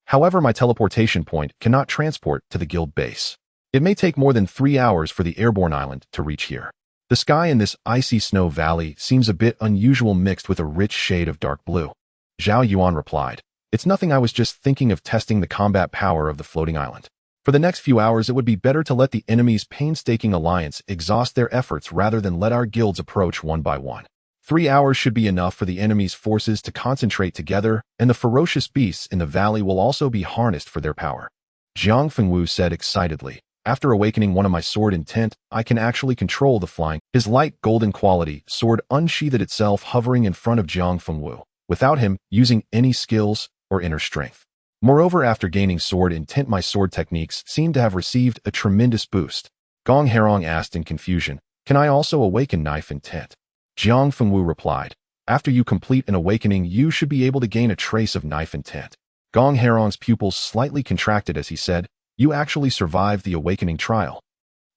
However, my teleportation point cannot transport to the guild base. It may take more than 3 hours for the airborne island to reach here. The sky in this icy snow valley seems a bit unusual, mixed with a rich shade of dark blue. Zhao Yuan replied, "It's nothing, I was just thinking of testing the combat power of the floating island. For the next few hours, it would be better to let the enemy's painstaking alliance exhaust their efforts rather than let our guilds approach one by one. 3 hours should be enough for the enemy's forces to concentrate together, and the ferocious beasts in the valley will also be harnessed for their power." Jiang Fengwu said excitedly, "After awakening one of my sword intent, I can actually control the flying." His light golden quality sword unsheathed itself, hovering in front of Jiang Fengwu, without him using any skills or inner strength. Moreover, after gaining sword intent, my sword techniques seem to have received a tremendous boost. Gong Herong asked in confusion, "Can I also awaken knife intent?" Jiang Fengwu replied, "After you complete an awakening, you should be able to gain a trace of knife intent." Gong Herong's pupils slightly contracted as he said, "You actually survived the awakening trial.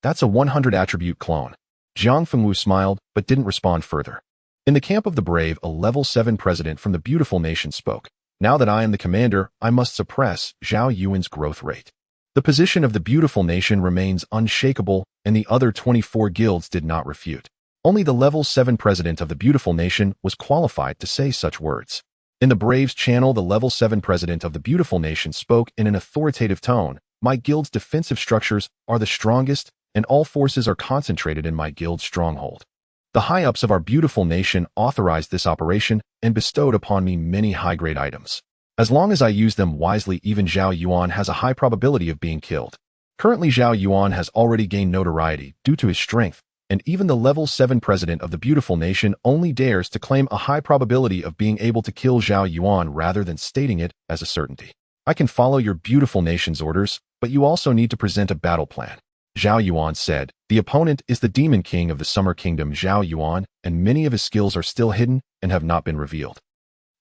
That's a 100 attribute clone." Jiang Fengwu smiled, but didn't respond further. In the camp of the brave, a level 7 president from the beautiful nation spoke. "Now that I am the commander, I must suppress Zhao Yuan's growth rate." The position of the beautiful nation remains unshakable, and the other 24 guilds did not refute. Only the level 7 president of the beautiful nation was qualified to say such words. In the Braves channel, the level 7 president of the beautiful nation spoke in an authoritative tone. "My guild's defensive structures are the strongest, and all forces are concentrated in my guild's stronghold. The high-ups of our beautiful nation authorized this operation and bestowed upon me many high-grade items. As long as I use them wisely, even Zhao Yuan has a high probability of being killed. Currently, Zhao Yuan has already gained notoriety due to his strength, and even the level 7 president of the beautiful nation only dares to claim a high probability of being able to kill Zhao Yuan rather than stating it as a certainty. I can follow your beautiful nation's orders, but you also need to present a battle plan." Zhao Yuan said, "The opponent is the demon king of the Summer Kingdom, Zhao Yuan, and many of his skills are still hidden and have not been revealed."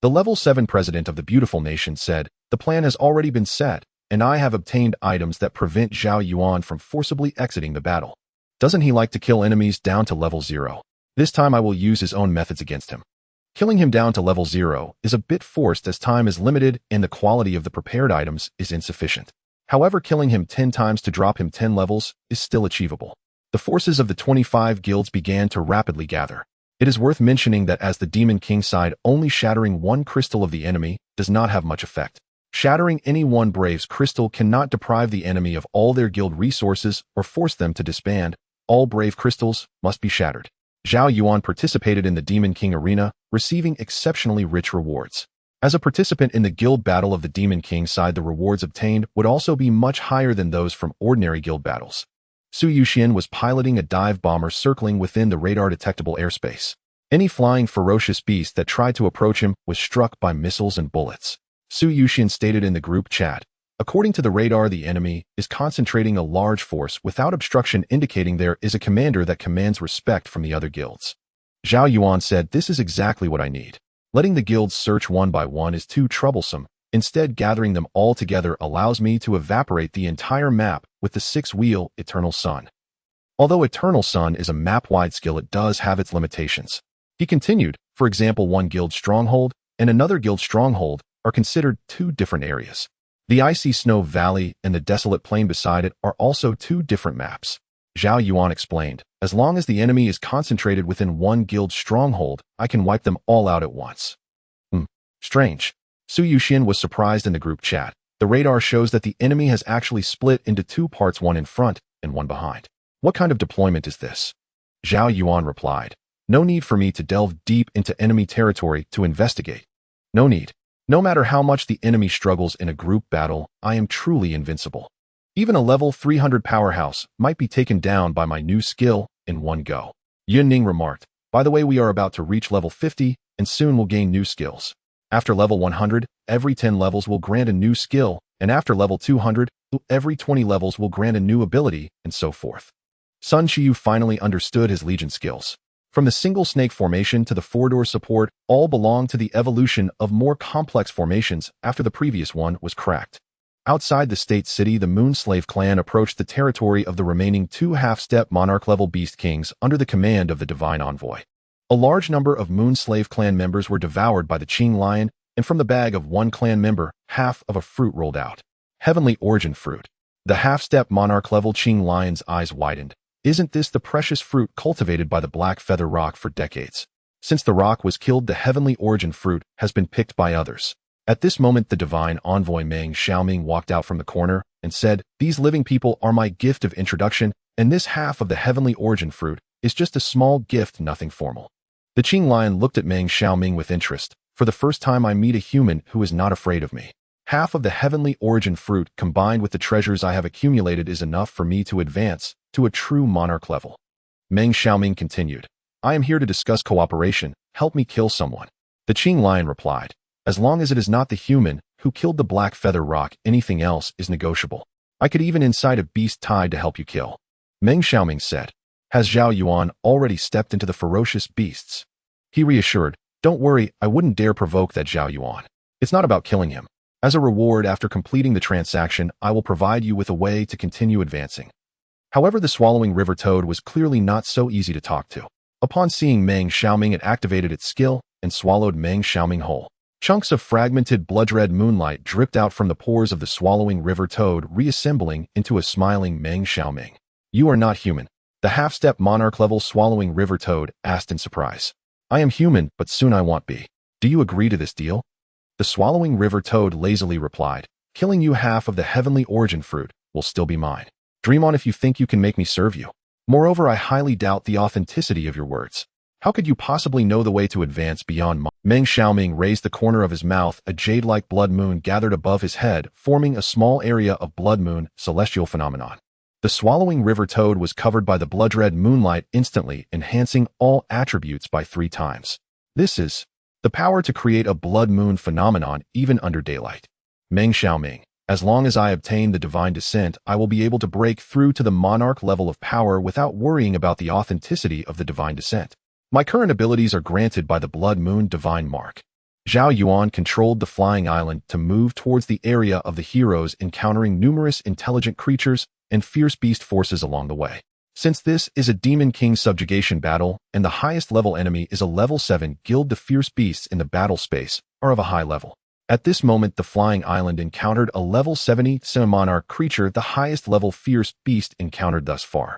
The level 7 president of the beautiful nation said, "The plan has already been set, and I have obtained items that prevent Zhao Yuan from forcibly exiting the battle. Doesn't he like to kill enemies down to level 0? This time I will use his own methods against him. Killing him down to level 0 is a bit forced as time is limited and the quality of the prepared items is insufficient. However, killing him 10 times to drop him 10 levels is still achievable." The forces of the 25 guilds began to rapidly gather. It is worth mentioning that as the Demon King side, only shattering one crystal of the enemy does not have much effect. Shattering any one Brave's crystal cannot deprive the enemy of all their guild resources or force them to disband. All Brave crystals must be shattered. Zhao Yuan participated in the Demon King arena, receiving exceptionally rich rewards. As a participant in the guild battle of the Demon King side, the rewards obtained would also be much higher than those from ordinary guild battles. Su Yuxian was piloting a dive bomber circling within the radar-detectable airspace. Any flying ferocious beast that tried to approach him was struck by missiles and bullets. Su Yuxian stated in the group chat, "According to the radar, the enemy is concentrating a large force without obstruction, indicating there is a commander that commands respect from the other guilds." Zhao Yuan said, "This is exactly what I need. Letting the guilds search one by one is too troublesome. Instead, gathering them all together allows me to evaporate the entire map with the 6-wheel Eternal Sun. Although Eternal Sun is a map-wide skill, it does have its limitations." He continued, "For example, one guild stronghold and another guild stronghold are considered 2 different areas. The icy snow valley and the desolate plain beside it are also 2 different maps." Zhao Yuan explained, "As long as the enemy is concentrated within one guild stronghold, I can wipe them all out at once." Strange. Su Yuxian was surprised in the group chat. The radar shows that the enemy has actually split into 2 parts, one in front and one behind. What kind of deployment is this? Zhao Yuan replied, "No need for me to delve deep into enemy territory to investigate. No need. No matter how much the enemy struggles in a group battle, I am truly invincible. Even a level 300 powerhouse might be taken down by my new skill in one go." Yunning remarked, "By the way, we are about to reach level 50, and soon will gain new skills. After level 100, every 10 levels will grant a new skill, and after level 200, every 20 levels will grant a new ability, and so forth. Sun Qiyu finally understood his Legion skills. From the single snake formation to the four-door support, all belong to the evolution of more complex formations after the previous one was cracked. Outside the state city, the Moonslave clan approached the territory of the remaining two half-step monarch-level beast kings under the command of the Divine Envoy. A large number of Moonslave clan members were devoured by the Qing Lion, and from the bag of one clan member, half of a fruit rolled out. Heavenly Origin Fruit. The half-step monarch-level Qing Lion's eyes widened. Isn't this the precious fruit cultivated by the Black Feather Rock for decades? Since the rock was killed, the Heavenly Origin Fruit has been picked by others. At this moment, the Divine Envoy Meng Xiaoming walked out from the corner and said, "These living people are my gift of introduction, and this half of the Heavenly Origin Fruit is just a small gift, nothing formal." The Qing Lion looked at Meng Xiaoming with interest. "For the first time I meet a human who is not afraid of me. Half of the Heavenly Origin Fruit combined with the treasures I have accumulated is enough for me to advance to a true monarch level." Meng Xiaoming continued, "I am here to discuss cooperation. Help me kill someone." The Qing Lion replied, "As long as it is not the human who killed the Black Feather Rock, anything else is negotiable. I could even incite a beast tide to help you kill." Meng Xiaoming said, "Has Zhao Yuan already stepped into the ferocious beasts?" He reassured, "Don't worry, I wouldn't dare provoke that Zhao Yuan. It's not about killing him. As a reward after completing the transaction, I will provide you with a way to continue advancing." However, the swallowing river toad was clearly not so easy to talk to. Upon seeing Meng Xiaoming, it activated its skill and swallowed Meng Xiaoming whole. Chunks of fragmented blood-red moonlight dripped out from the pores of the swallowing river toad, reassembling into a smiling Meng Xiaoming. "You are not human?" the half-step monarch-level swallowing river toad asked in surprise. "I am human, but soon I won't be. Do you agree to this deal?" The swallowing river toad lazily replied, "Killing you, half of the Heavenly Origin Fruit will still be mine. Dream on if you think you can make me serve you. Moreover, I highly doubt the authenticity of your words. How could you possibly know the way to advance beyond Meng Xiaoming raised the corner of his mouth. A jade-like blood moon gathered above his head, forming a small area of blood moon celestial phenomenon. The swallowing river toad was covered by the blood-red moonlight instantly, enhancing all attributes by 3 times. This is the power to create a blood moon phenomenon even under daylight. Meng Xiaoming, as long as I obtain the divine descent, I will be able to break through to the monarch level of power without worrying about the authenticity of the divine descent. My current abilities are granted by the Blood Moon Divine Mark." Zhao Yuan controlled the flying island to move towards the area of the heroes, encountering numerous intelligent creatures and fierce beast forces along the way. Since this is a Demon King subjugation battle, and the highest level enemy is a level 7 guild, the fierce beasts in the battle space are of a high level. At this moment, the flying island encountered a level 70 semi-monarch creature, the highest level fierce beast encountered thus far.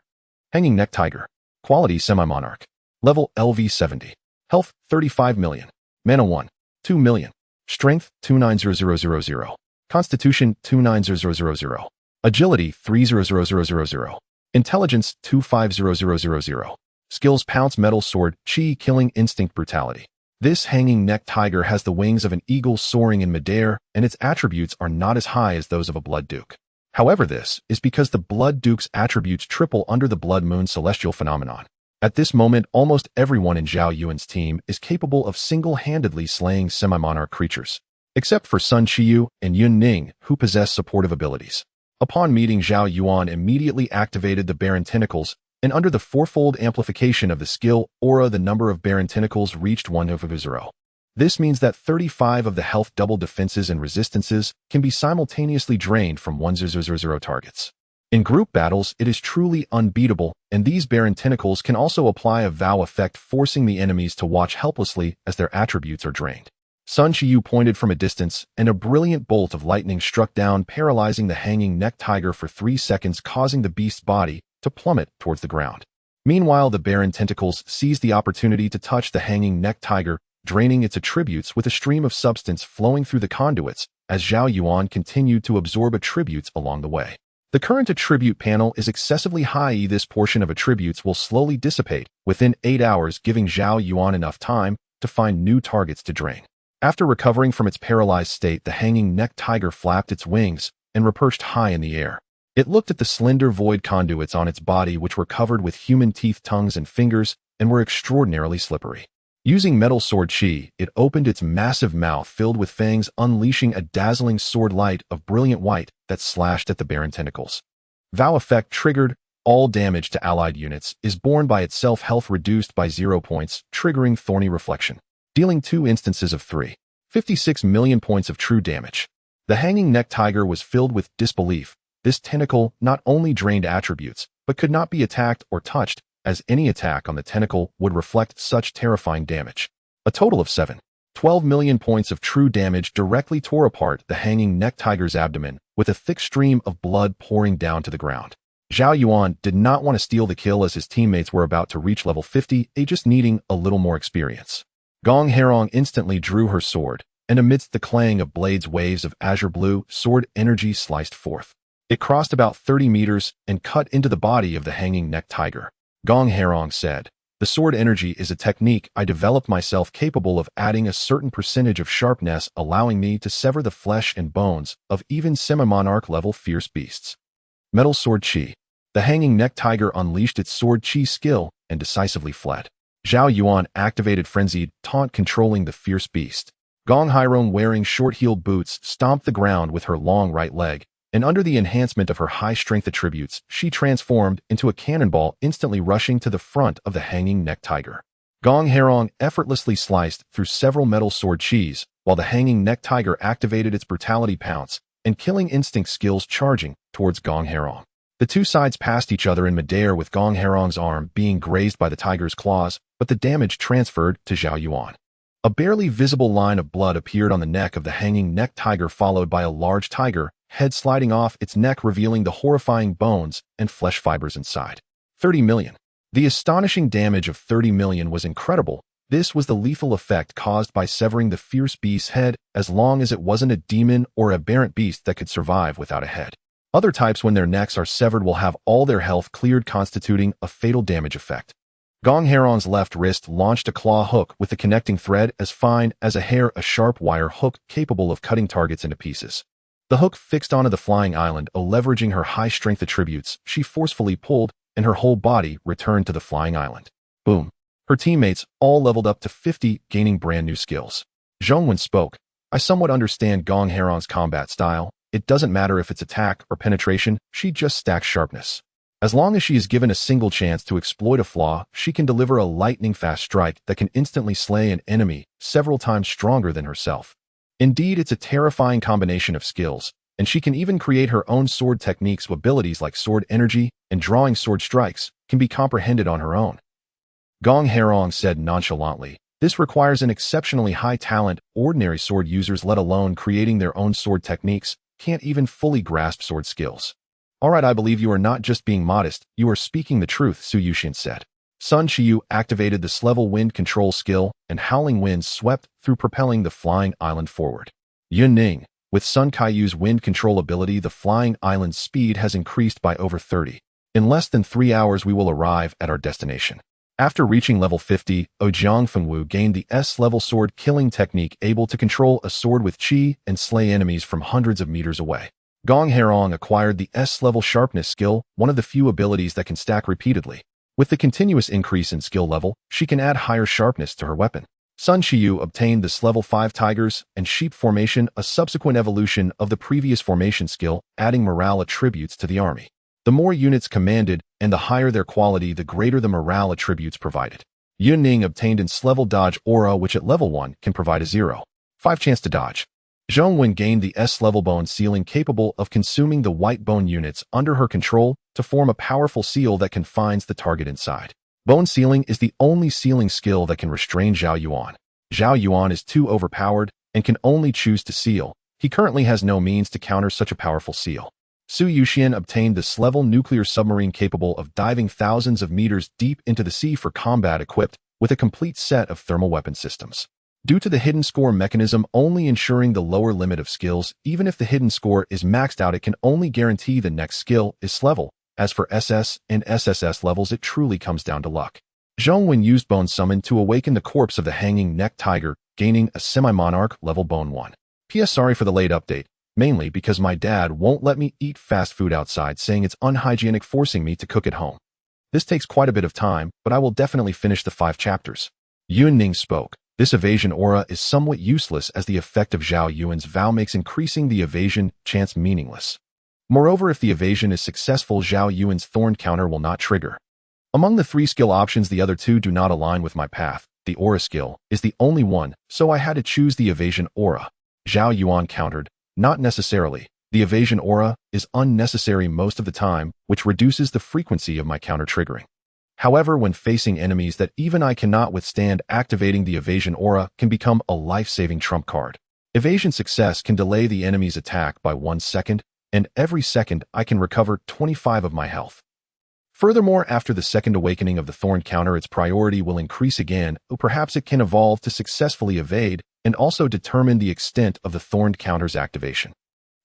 Hanging Neck Tiger. Quality Semi-Monarch. Level LV 70. Health 35 million. Mana 1. 2 million. Strength 290000. Constitution 290000. Agility 300000. Intelligence 25000. Skills: Pounce, Metal Sword, Chi, Killing Instinct, Brutality. This hanging neck tiger has the wings of an eagle soaring in midair, and its attributes are not as high as those of a Blood Duke. However, this is because the Blood Duke's attributes triple under the Blood Moon celestial phenomenon. At this moment, almost everyone in Zhao Yuan's team is capable of single-handedly slaying semi-monarch creatures, except for Sun Qiyu and Yun Ning, who possess supportive abilities. Upon meeting, Zhao Yuan immediately activated the Baron Tentacles, and under the fourfold amplification of the skill aura, the number of Baron Tentacles reached 1/0. This means that 35 of the health double defenses and resistances can be simultaneously drained from 1/0 targets. In group battles, it is truly unbeatable, and these Baron Tentacles can also apply a vow effect, forcing the enemies to watch helplessly as their attributes are drained. Sun Qiyu pointed from a distance, and a brilliant bolt of lightning struck down, paralyzing the hanging neck tiger for 3 seconds, causing the beast's body to plummet towards the ground. Meanwhile, the Baron Tentacles seized the opportunity to touch the hanging neck tiger, draining its attributes with a stream of substance flowing through the conduits as Zhao Yuan continued to absorb attributes along the way. The current attribute panel is excessively high. This portion of attributes will slowly dissipate within 8 hours, giving Zhao Yuan enough time to find new targets to drain. After recovering from its paralyzed state, the hanging neck tiger flapped its wings and reperched high in the air. It looked at the slender void conduits on its body, which were covered with human teeth, tongues, and fingers, and were extraordinarily slippery. Using metal sword chi, it opened its massive mouth filled with fangs, unleashing a dazzling sword light of brilliant white that slashed at the barren tentacles. Vow effect triggered. All damage to allied units is borne by itself, health reduced by 0 points, triggering thorny reflection, dealing 2 instances of 3.56 million points of true damage. The hanging neck tiger was filled with disbelief. This tentacle not only drained attributes, but could not be attacked or touched, as any attack on the tentacle would reflect such terrifying damage. A total of 7.12 million points of true damage directly tore apart the hanging neck tiger's abdomen, with a thick stream of blood pouring down to the ground. Zhao Yuan did not want to steal the kill as his teammates were about to reach level 50, just needing a little more experience. Gong Herong instantly drew her sword, and amidst the clang of blades, waves of azure blue sword energy sliced forth. It crossed about 30 meters and cut into the body of the hanging neck tiger. Gong Herong said, "The sword energy is a technique I developed myself, capable of adding a certain percentage of sharpness, allowing me to sever the flesh and bones of even semi-monarch level fierce beasts." Metal sword chi. The hanging neck tiger unleashed its sword chi skill and decisively fled. Zhao Yuan activated frenzied taunt, controlling the fierce beast. Gong Herong, wearing short-heeled boots, stomped the ground with her long right leg, and under the enhancement of her high-strength attributes, she transformed into a cannonball, instantly rushing to the front of the hanging neck tiger. Gong Herong effortlessly sliced through several metal sword chis, while the hanging neck tiger activated its brutality pounce and killing instinct skills, charging towards Gong Herong. The two sides passed each other in midair, with Gong Herong's arm being grazed by the tiger's claws, but the damage transferred to Zhao Yuan. A barely visible line of blood appeared on the neck of the hanging neck tiger, followed by a large tiger head sliding off its neck, revealing the horrifying bones and flesh fibers inside. 30 million. The astonishing damage of 30 million was incredible. This was the lethal effect caused by severing the fierce beast's head, as long as it wasn't a demon or aberrant beast that could survive without a head. Other types, when their necks are severed, will have all their health cleared, constituting a fatal damage effect. Gong Herong's left wrist launched a claw hook with a connecting thread as fine as a hair, a sharp wire hook capable of cutting targets into pieces. The hook fixed onto the flying island. Leveraging her high-strength attributes, she forcefully pulled, and her whole body returned to the flying island. Boom. Her teammates all leveled up to 50, gaining brand new skills. Zhao Yuan spoke. "I somewhat understand Gong Herong's combat style. It doesn't matter if it's attack or penetration, she just stacks sharpness. As long as she is given a single chance to exploit a flaw, she can deliver a lightning-fast strike that can instantly slay an enemy several times stronger than herself. Indeed, it's a terrifying combination of skills, and she can even create her own sword techniques. Abilities like sword energy and drawing sword strikes can be comprehended on her own." Gong Herong said nonchalantly, "This requires an exceptionally high talent. Ordinary sword users, let alone creating their own sword techniques, can't even fully grasp sword skills." "Alright, I believe you are not just being modest, you are speaking the truth," Su Yuxian said. Sun Qiyu activated the S-level wind control skill, and howling winds swept through, propelling the flying island forward. Yun Ning. With Sun Kaiyu's wind control ability, the flying island's speed has increased by over 30. In less than 3 hours we will arrive at our destination. After reaching level 50, Ojiang Fengwu gained the S-level sword killing technique, able to control a sword with chi and slay enemies from hundreds of meters away. Gong Herong acquired the S-level sharpness skill, one of the few abilities that can stack repeatedly. With the continuous increase in skill level, she can add higher sharpness to her weapon. Sun Qiyu obtained this level 5 tigers and sheep formation, a subsequent evolution of the previous formation skill, adding morale attributes to the army. The more units commanded and the higher their quality, the greater the morale attributes provided. Yun Ning obtained an S-level dodge aura, which at level 1 can provide a 0.5 chance to dodge. Zhao Yuan gained the S-level bone sealing, capable of consuming the white bone units under her control to form a powerful seal that confines the target inside. Bone sealing is the only sealing skill that can restrain Zhao Yuan. Zhao Yuan is too overpowered and can only choose to seal. He currently has no means to counter such a powerful seal. Su Yuxian obtained the S-level nuclear submarine, capable of diving thousands of meters deep into the sea for combat, equipped with a complete set of thermal weapon systems. Due to the hidden score mechanism only ensuring the lower limit of skills, even if the hidden score is maxed out, it can only guarantee the next skill is S-level. As for SS and SSS levels, it truly comes down to luck. Zhao Yuan used Bone Summon to awaken the corpse of the hanging neck tiger, gaining a semi-monarch level Bone 1. P.S. Sorry for the late update, mainly because my dad won't let me eat fast food outside, saying it's unhygienic, forcing me to cook at home. This takes quite a bit of time, but I will definitely finish the 5 chapters. Yun Ning spoke. This evasion aura is somewhat useless as the effect of Zhao Yuan's vow makes increasing the evasion chance meaningless. Moreover, if the evasion is successful, Zhao Yuan's thorn counter will not trigger. Among the 3 skill options, the other 2 do not align with my path. The aura skill is the only one, so I had to choose the evasion aura. Zhao Yuan countered, not necessarily. The evasion aura is unnecessary most of the time, which reduces the frequency of my counter triggering. However, when facing enemies that even I cannot withstand, activating the evasion aura can become a life-saving trump card. Evasion success can delay the enemy's attack by 1 second, and every second I can recover 25 of my health. Furthermore, after the second awakening of the thorn counter, its priority will increase again, or perhaps it can evolve to successfully evade and also determine the extent of the thorn counter's activation.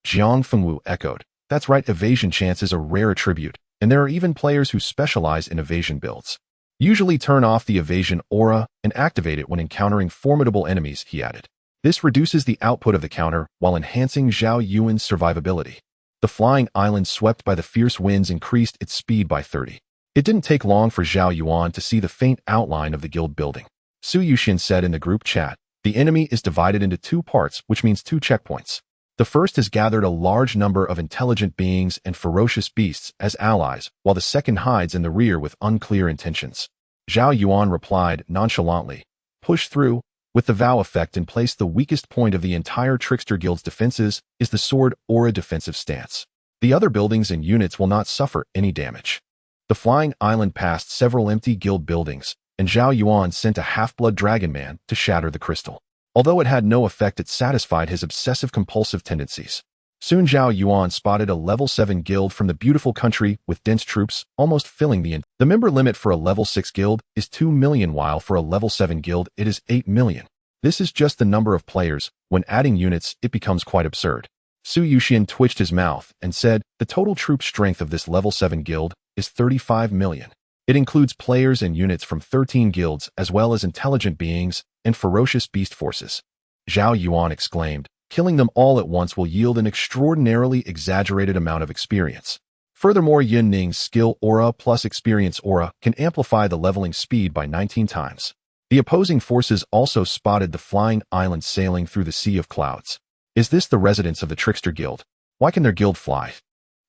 Jiang Fengwu echoed. That's right, evasion chance is a rare attribute, and there are even players who specialize in evasion builds. Usually turn off the evasion aura and activate it when encountering formidable enemies, he added. This reduces the output of the counter while enhancing Zhao Yuan's survivability. The flying island swept by the fierce winds increased its speed by 30. It didn't take long for Zhao Yuan to see the faint outline of the guild building. Su Yuxin said in the group chat, the enemy is divided into 2 parts, which means 2 checkpoints. The first has gathered a large number of intelligent beings and ferocious beasts as allies, while the second hides in the rear with unclear intentions. Zhao Yuan replied nonchalantly, push through. With the vow effect in place, the weakest point of the entire Trickster Guild's defenses is the sword aura defensive stance. The other buildings and units will not suffer any damage. The flying island passed several empty guild buildings, and Zhao Yuan sent a half-blood dragon man to shatter the crystal. Although it had no effect, it satisfied his obsessive-compulsive tendencies. Soon Zhao Yuan spotted a level 7 guild from the beautiful country with dense troops, almost filling the member limit for a level 6 guild is 2 million, while for a level 7 guild it is 8 million. This is just the number of players. When adding units, it becomes quite absurd. Su Yuxian twitched his mouth and said, the total troop strength of this level 7 guild is 35 million. It includes players and units from 13 guilds as well as intelligent beings and ferocious beast forces. Zhao Yuan exclaimed, killing them all at once will yield an extraordinarily exaggerated amount of experience. Furthermore, Yun Ning's skill aura plus experience aura can amplify the leveling speed by 19 times. The opposing forces also spotted the flying island sailing through the sea of clouds. Is this the residence of the Trickster Guild? Why can their guild fly?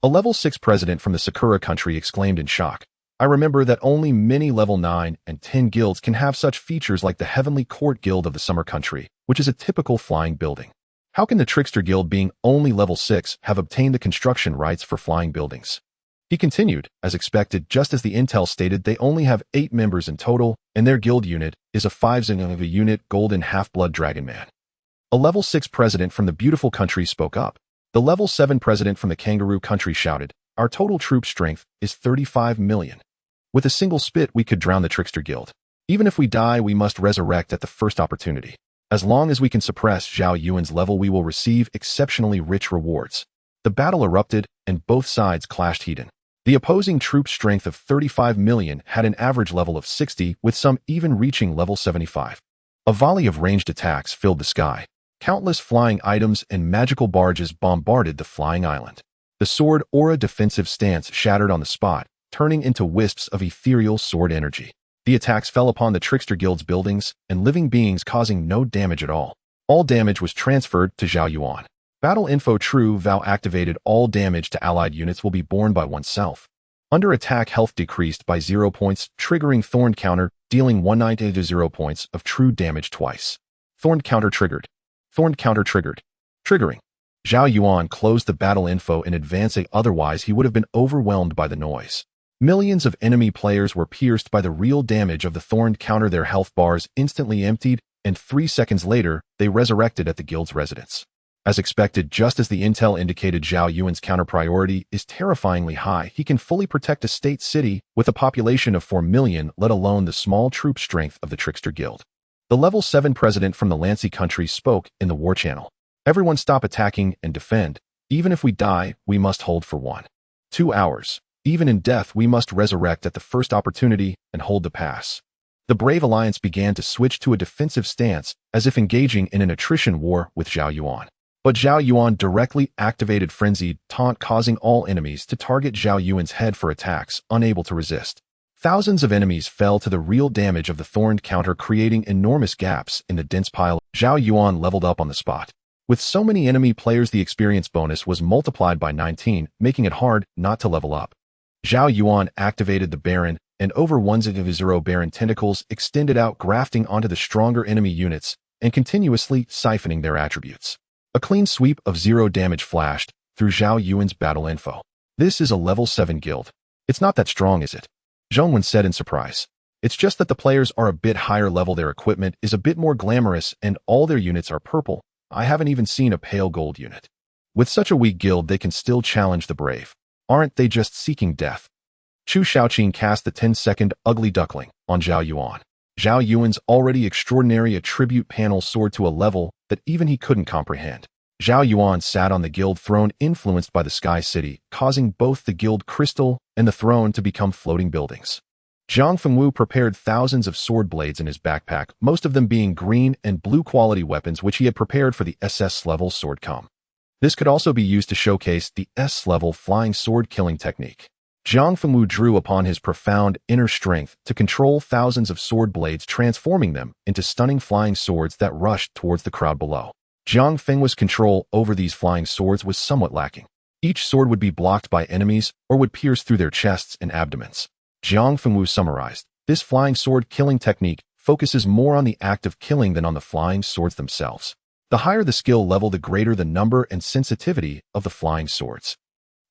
A level 6 president from the Sakura country exclaimed in shock. I remember that only many level 9 and 10 guilds can have such features like the Heavenly Court Guild of the Summer Country, which is a typical flying building. How can the Trickster Guild, being only level 6, have obtained the construction rights for flying buildings? He continued, as expected, just as the intel stated, they only have 8 members in total, and their guild unit is a 5-zing unit golden half-blood dragon man. A level 6 president from the beautiful country spoke up. The level 7 president from the kangaroo country shouted, our total troop strength is 35 million. With a single spit, we could drown the Trickster Guild. Even if we die, we must resurrect at the first opportunity. As long as we can suppress Zhao Yuan's level, we will receive exceptionally rich rewards. The battle erupted, and both sides clashed heated. The opposing troop strength of 35 million had an average level of 60, with some even reaching level 75. A volley of ranged attacks filled the sky. Countless flying items and magical barges bombarded the flying island. The sword aura defensive stance shattered on the spot, turning into wisps of ethereal sword energy. The attacks fell upon the Trickster Guild's buildings and living beings, causing no damage at all. All damage was transferred to Zhao Yuan. Battle info true vow activated. All damage to allied units will be borne by oneself. Under attack, health decreased by 0 points, triggering Thorn counter, dealing 190 to 0 points of true damage twice. Thorn counter triggered. Thorn counter triggered. Triggering. Zhao Yuan closed the battle info in advance, otherwise he would have been overwhelmed by the noise. Millions of enemy players were pierced by the real damage of the Thorn counter. Their health bars instantly emptied, and 3 seconds later, they resurrected at the guild's residence. As expected, just as the intel indicated, Zhao Yuan's counter priority is terrifyingly high. He can fully protect a state city with a population of 4 million, let alone the small troop strength of the Trickster Guild. The level 7 president from the Lancy country spoke in the war channel. Everyone stop attacking and defend. Even if we die, we must hold for 2 hours. Even in death, we must resurrect at the first opportunity and hold the pass. The Brave Alliance began to switch to a defensive stance, as if engaging in an attrition war with Zhao Yuan. But Zhao Yuan directly activated Frenzied Taunt, causing all enemies to target Zhao Yuan's head for attacks, unable to resist. Thousands of enemies fell to the real damage of the thorned counter, creating enormous gaps in the dense pile. Zhao Yuan leveled up on the spot. With so many enemy players, the experience bonus was multiplied by 19, making it hard not to level up. Zhao Yuan activated the Baron, and over 1/0 Baron tentacles extended out, grafting onto the stronger enemy units and continuously siphoning their attributes. A clean sweep of 0 damage flashed through Zhao Yuan's battle info. This is a level 7 guild. It's not that strong, is it? Zhao Yuan said in surprise. It's just that the players are a bit higher level, their equipment is a bit more glamorous, and all their units are purple. I haven't even seen a pale gold unit. With such a weak guild, they can still challenge the brave. Aren't they just seeking death? Chu Shaoqing cast the 10-second ugly duckling on Zhao Yuan. Zhao Yuan's already extraordinary attribute panel soared to a level that even he couldn't comprehend. Zhao Yuan sat on the guild throne influenced by the Sky City, causing both the guild crystal and the throne to become floating buildings. Zhang Fengwu prepared thousands of sword blades in his backpack, most of them being green and blue quality weapons which he had prepared for the SS-level sword com. This could also be used to showcase the S-level flying sword killing technique. Zhang Fengwu drew upon his profound inner strength to control thousands of sword blades, transforming them into stunning flying swords that rushed towards the crowd below. Zhang Fengwu's control over these flying swords was somewhat lacking. Each sword would be blocked by enemies or would pierce through their chests and abdomens. Zhang Fengwu summarized, this flying sword killing technique focuses more on the act of killing than on the flying swords themselves. The higher the skill level, the greater the number and sensitivity of the flying swords.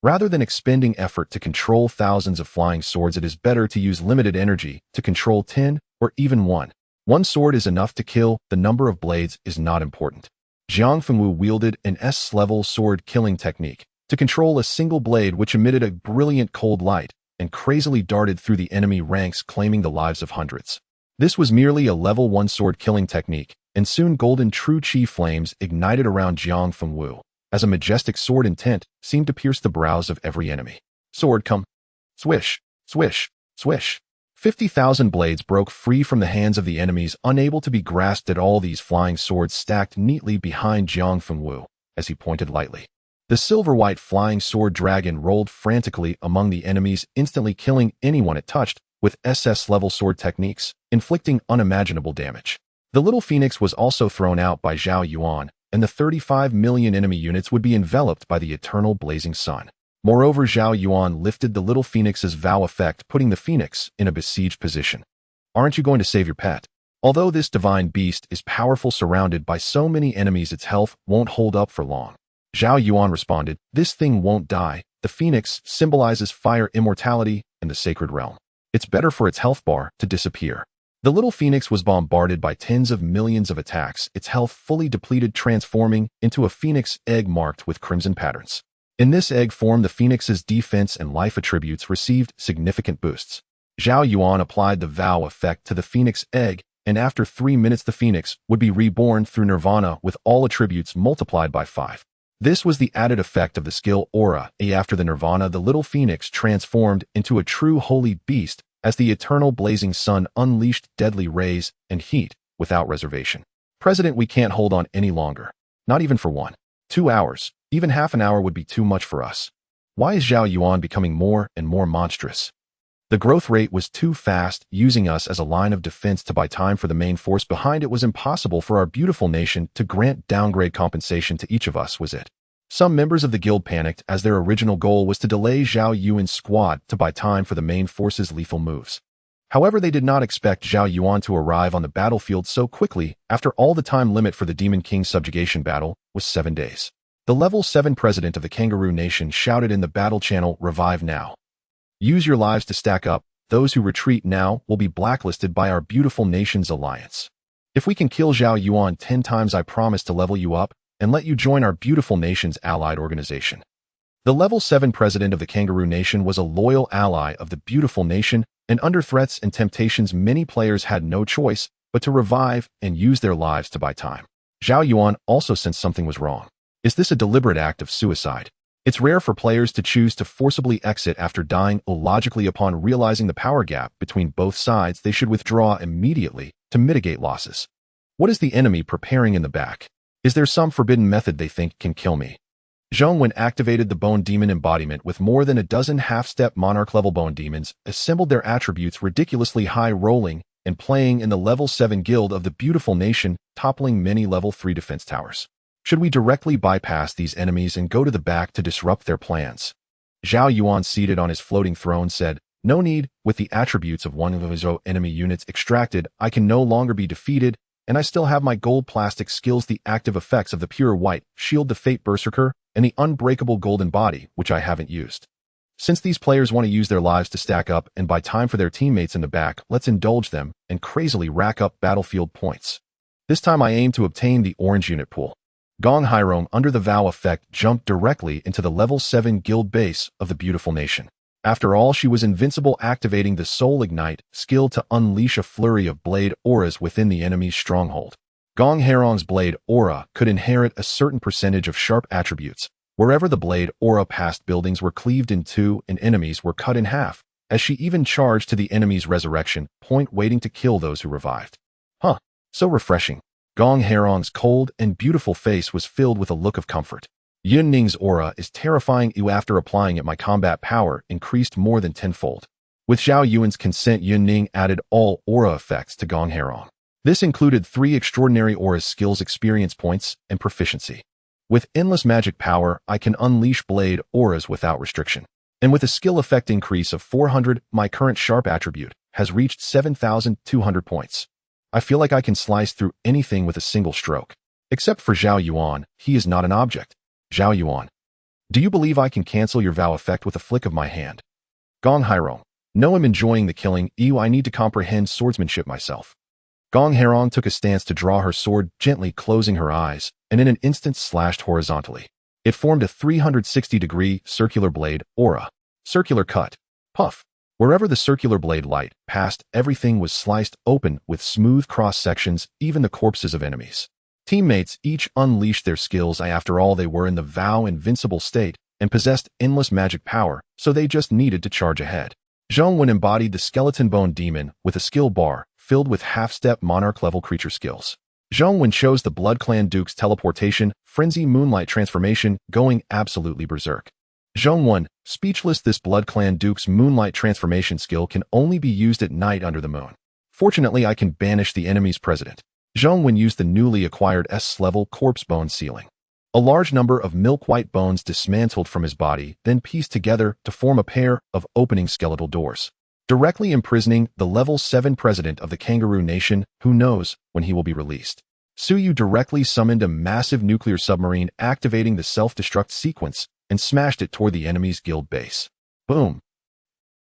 Rather than expending effort to control thousands of flying swords, it is better to use limited energy to control 10 or even 1. One sword is enough to kill, the number of blades is not important. Zhang Fengwu wielded an S-level sword killing technique to control a single blade which emitted a brilliant cold light and crazily darted through the enemy ranks, claiming the lives of hundreds. This was merely a level 1 sword killing technique, and soon golden true chi flames ignited around Zhang Fengwu, as a majestic sword intent seemed to pierce the brows of every enemy. Sword come. Swish, swish, swish. 50,000 blades broke free from the hands of the enemies, unable to be grasped at all. These flying swords stacked neatly behind Zhang Fengwu as he pointed lightly. The silver-white flying sword dragon rolled frantically among the enemies, instantly killing anyone it touched with SS-level sword techniques, inflicting unimaginable damage. The little phoenix was also thrown out by Zhao Yuan, and the 35 million enemy units would be enveloped by the eternal blazing sun. Moreover, Zhao Yuan lifted the little phoenix's vow effect, putting the phoenix in a besieged position. Aren't you going to save your pet? Although this divine beast is powerful, surrounded by so many enemies, its health won't hold up for long. Zhao Yuan responded, this thing won't die. The phoenix symbolizes fire, immortality, and the sacred realm. It's better for its health bar to disappear. The little phoenix was bombarded by tens of millions of attacks, its health fully depleted, transforming into a phoenix egg marked with crimson patterns. In this egg form, the phoenix's defense and life attributes received significant boosts. Zhao Yuan applied the vow effect to the phoenix egg, and after 3 minutes the phoenix would be reborn through nirvana with all attributes multiplied by 5. This was the added effect of the skill aura. After the nirvana, the little phoenix transformed into a true holy beast as the eternal blazing sun unleashed deadly rays and heat without reservation. President, we can't hold on any longer. Not even for 1, 2 hours. Even half an hour would be too much for us. Why is Zhao Yuan becoming more and more monstrous? The growth rate was too fast, using us as a line of defense to buy time for the main force behind. It was impossible for our beautiful nation to grant downgrade compensation to each of us, was it? Some members of the guild panicked, as their original goal was to delay Zhao Yuan's squad to buy time for the main force's lethal moves. However, they did not expect Zhao Yuan to arrive on the battlefield so quickly. After all, the time limit for the Demon King subjugation battle was 7 days. The level 7 president of the Kangaroo Nation shouted in the battle channel, revive now. Use your lives to stack up. Those who retreat now will be blacklisted by our beautiful nation's alliance. If we can kill Zhao Yuan 10 times, I promise to level you up and let you join our beautiful nation's allied organization. The level 7 president of the Kangaroo Nation was a loyal ally of the beautiful nation, and under threats and temptations, many players had no choice but to revive and use their lives to buy time. Zhao Yuan also sensed something was wrong. Is this a deliberate act of suicide? It's rare for players to choose to forcibly exit after dying. Illogically, upon realizing the power gap between both sides, they should withdraw immediately to mitigate losses. What is the enemy preparing in the back? Is there some forbidden method they think can kill me? Zhao Yuan activated the Bone Demon embodiment with more than a dozen half-step monarch-level Bone Demons, assembled their attributes ridiculously high rolling and playing in the level 7 guild of the beautiful nation, toppling many level 3 defense towers. Should we directly bypass these enemies and go to the back to disrupt their plans? Zhao Yuan, seated on his floating throne, said, "No need. With the attributes of one of his enemy units extracted, I can no longer be defeated, and I still have my gold plastic skills, the active effects of the pure white shield, the Fate Berserker, and the unbreakable golden body, which I haven't used. Since these players want to use their lives to stack up and buy time for their teammates in the back, let's indulge them and crazily rack up battlefield points. This time I aim to obtain the orange unit pool." Gong Hairom, under the vow effect, jumped directly into the level 7 guild base of the beautiful nation. After all, she was invincible, activating the Soul Ignite skill to unleash a flurry of blade auras within the enemy's stronghold. Gong Hairong's blade aura could inherit a certain percentage of sharp attributes. Wherever the blade aura passed, buildings were cleaved in two and enemies were cut in half, as she even charged to the enemy's resurrection point, waiting to kill those who revived. So refreshing. Gong Hairong's cold and beautiful face was filled with a look of comfort. Yun Ning's aura is terrifying. After applying it, my combat power increased more than tenfold. With Zhao Yuan's consent, Yun Ning added all aura effects to Gong Hairong. This included 3 extraordinary aura skills, experience points, and proficiency. With endless magic power, I can unleash blade auras without restriction. And with a skill effect increase of 400, my current sharp attribute has reached 7,200 points. I feel like I can slice through anything with a single stroke. Except for Zhao Yuan, he is not an object. Zhao Yuan, do you believe I can cancel your vow effect with a flick of my hand? Gong Hairong, no, I'm enjoying the killing. I need to comprehend swordsmanship myself. Gong Hairong took a stance to draw her sword, gently closing her eyes, and in an instant slashed horizontally. It formed a 360-degree circular blade aura. Circular cut. Puff. Wherever the circular blade light passed, everything was sliced open with smooth cross-sections, even the corpses of enemies. Teammates each unleashed their skills. After all, they were in the vow invincible state and possessed endless magic power, so they just needed to charge ahead. Zhao Yuan embodied the skeleton bone demon with a skill bar filled with half-step monarch-level creature skills. Zhao Yuan chose the Blood Clan Duke's teleportation, frenzy moonlight transformation, going absolutely berserk. Zhao Yuan, speechless. This Blood Clan Duke's moonlight transformation skill can only be used at night under the moon. Fortunately, I can banish the enemy's president. Zhao Yuan used the newly acquired S-level corpse bone sealing. A large number of milk-white bones dismantled from his body, then pieced together to form a pair of opening skeletal doors, directly imprisoning the level 7 president of the Kangaroo Nation. Who knows when he will be released? Suyu directly summoned a massive nuclear submarine, activating the self-destruct sequence, and smashed it toward the enemy's guild base. Boom.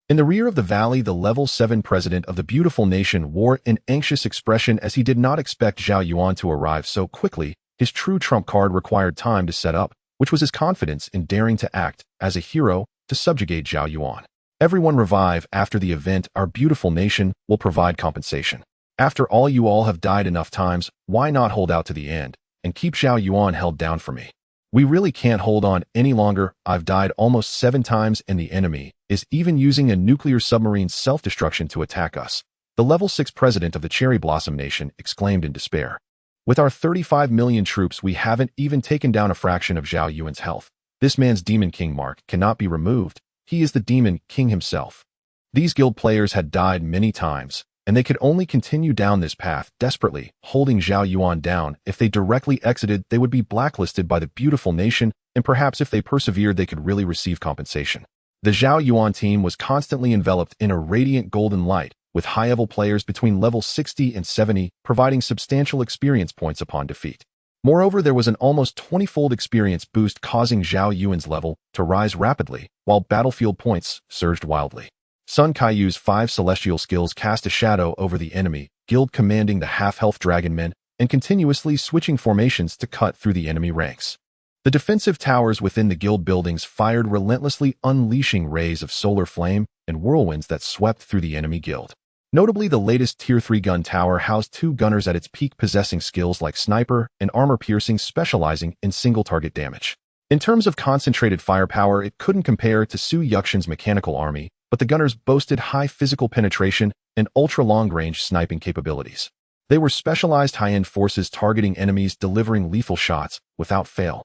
In the rear of the valley, the level 7 president of the beautiful nation wore an anxious expression as he did not expect Zhao Yuan to arrive so quickly. His true trump card required time to set up, which was his confidence in daring to act as a hero to subjugate Zhao Yuan. Everyone revive after the event. Our beautiful nation will provide compensation. After all, you all have died enough times. Why not hold out to the end and keep Zhao Yuan held down for me? We really can't hold on any longer. I've died almost 7 times and the enemy is even using a nuclear submarine's self-destruction to attack us. The level 6 president of the Cherry Blossom Nation exclaimed in despair. With our 35 million troops, we haven't even taken down a fraction of Zhao Yuan's health. This man's Demon King mark cannot be removed. He is the Demon King himself. These guild players had died many times, and they could only continue down this path, desperately holding Zhao Yuan down. If they directly exited, they would be blacklisted by the beautiful nation, and perhaps if they persevered, they could really receive compensation. The Zhao Yuan team was constantly enveloped in a radiant golden light, with high-level players between level 60 and 70 providing substantial experience points upon defeat. Moreover, there was an almost 20-fold experience boost, causing Zhao Yuan's level to rise rapidly, while battlefield points surged wildly. Sun Kaiyu's 5 celestial skills cast a shadow over the enemy guild, commanding the half-health dragon men and continuously switching formations to cut through the enemy ranks. The defensive towers within the guild buildings fired relentlessly, unleashing rays of solar flame and whirlwinds that swept through the enemy guild. Notably, the latest Tier 3 gun tower housed 2 gunners at its peak, possessing skills like sniper and armor piercing, specializing in single-target damage. In terms of concentrated firepower, it couldn't compare to Su Yuxian's mechanical army, but the gunners boasted high physical penetration and ultra-long-range sniping capabilities. They were specialized high-end forces targeting enemies, delivering lethal shots without fail.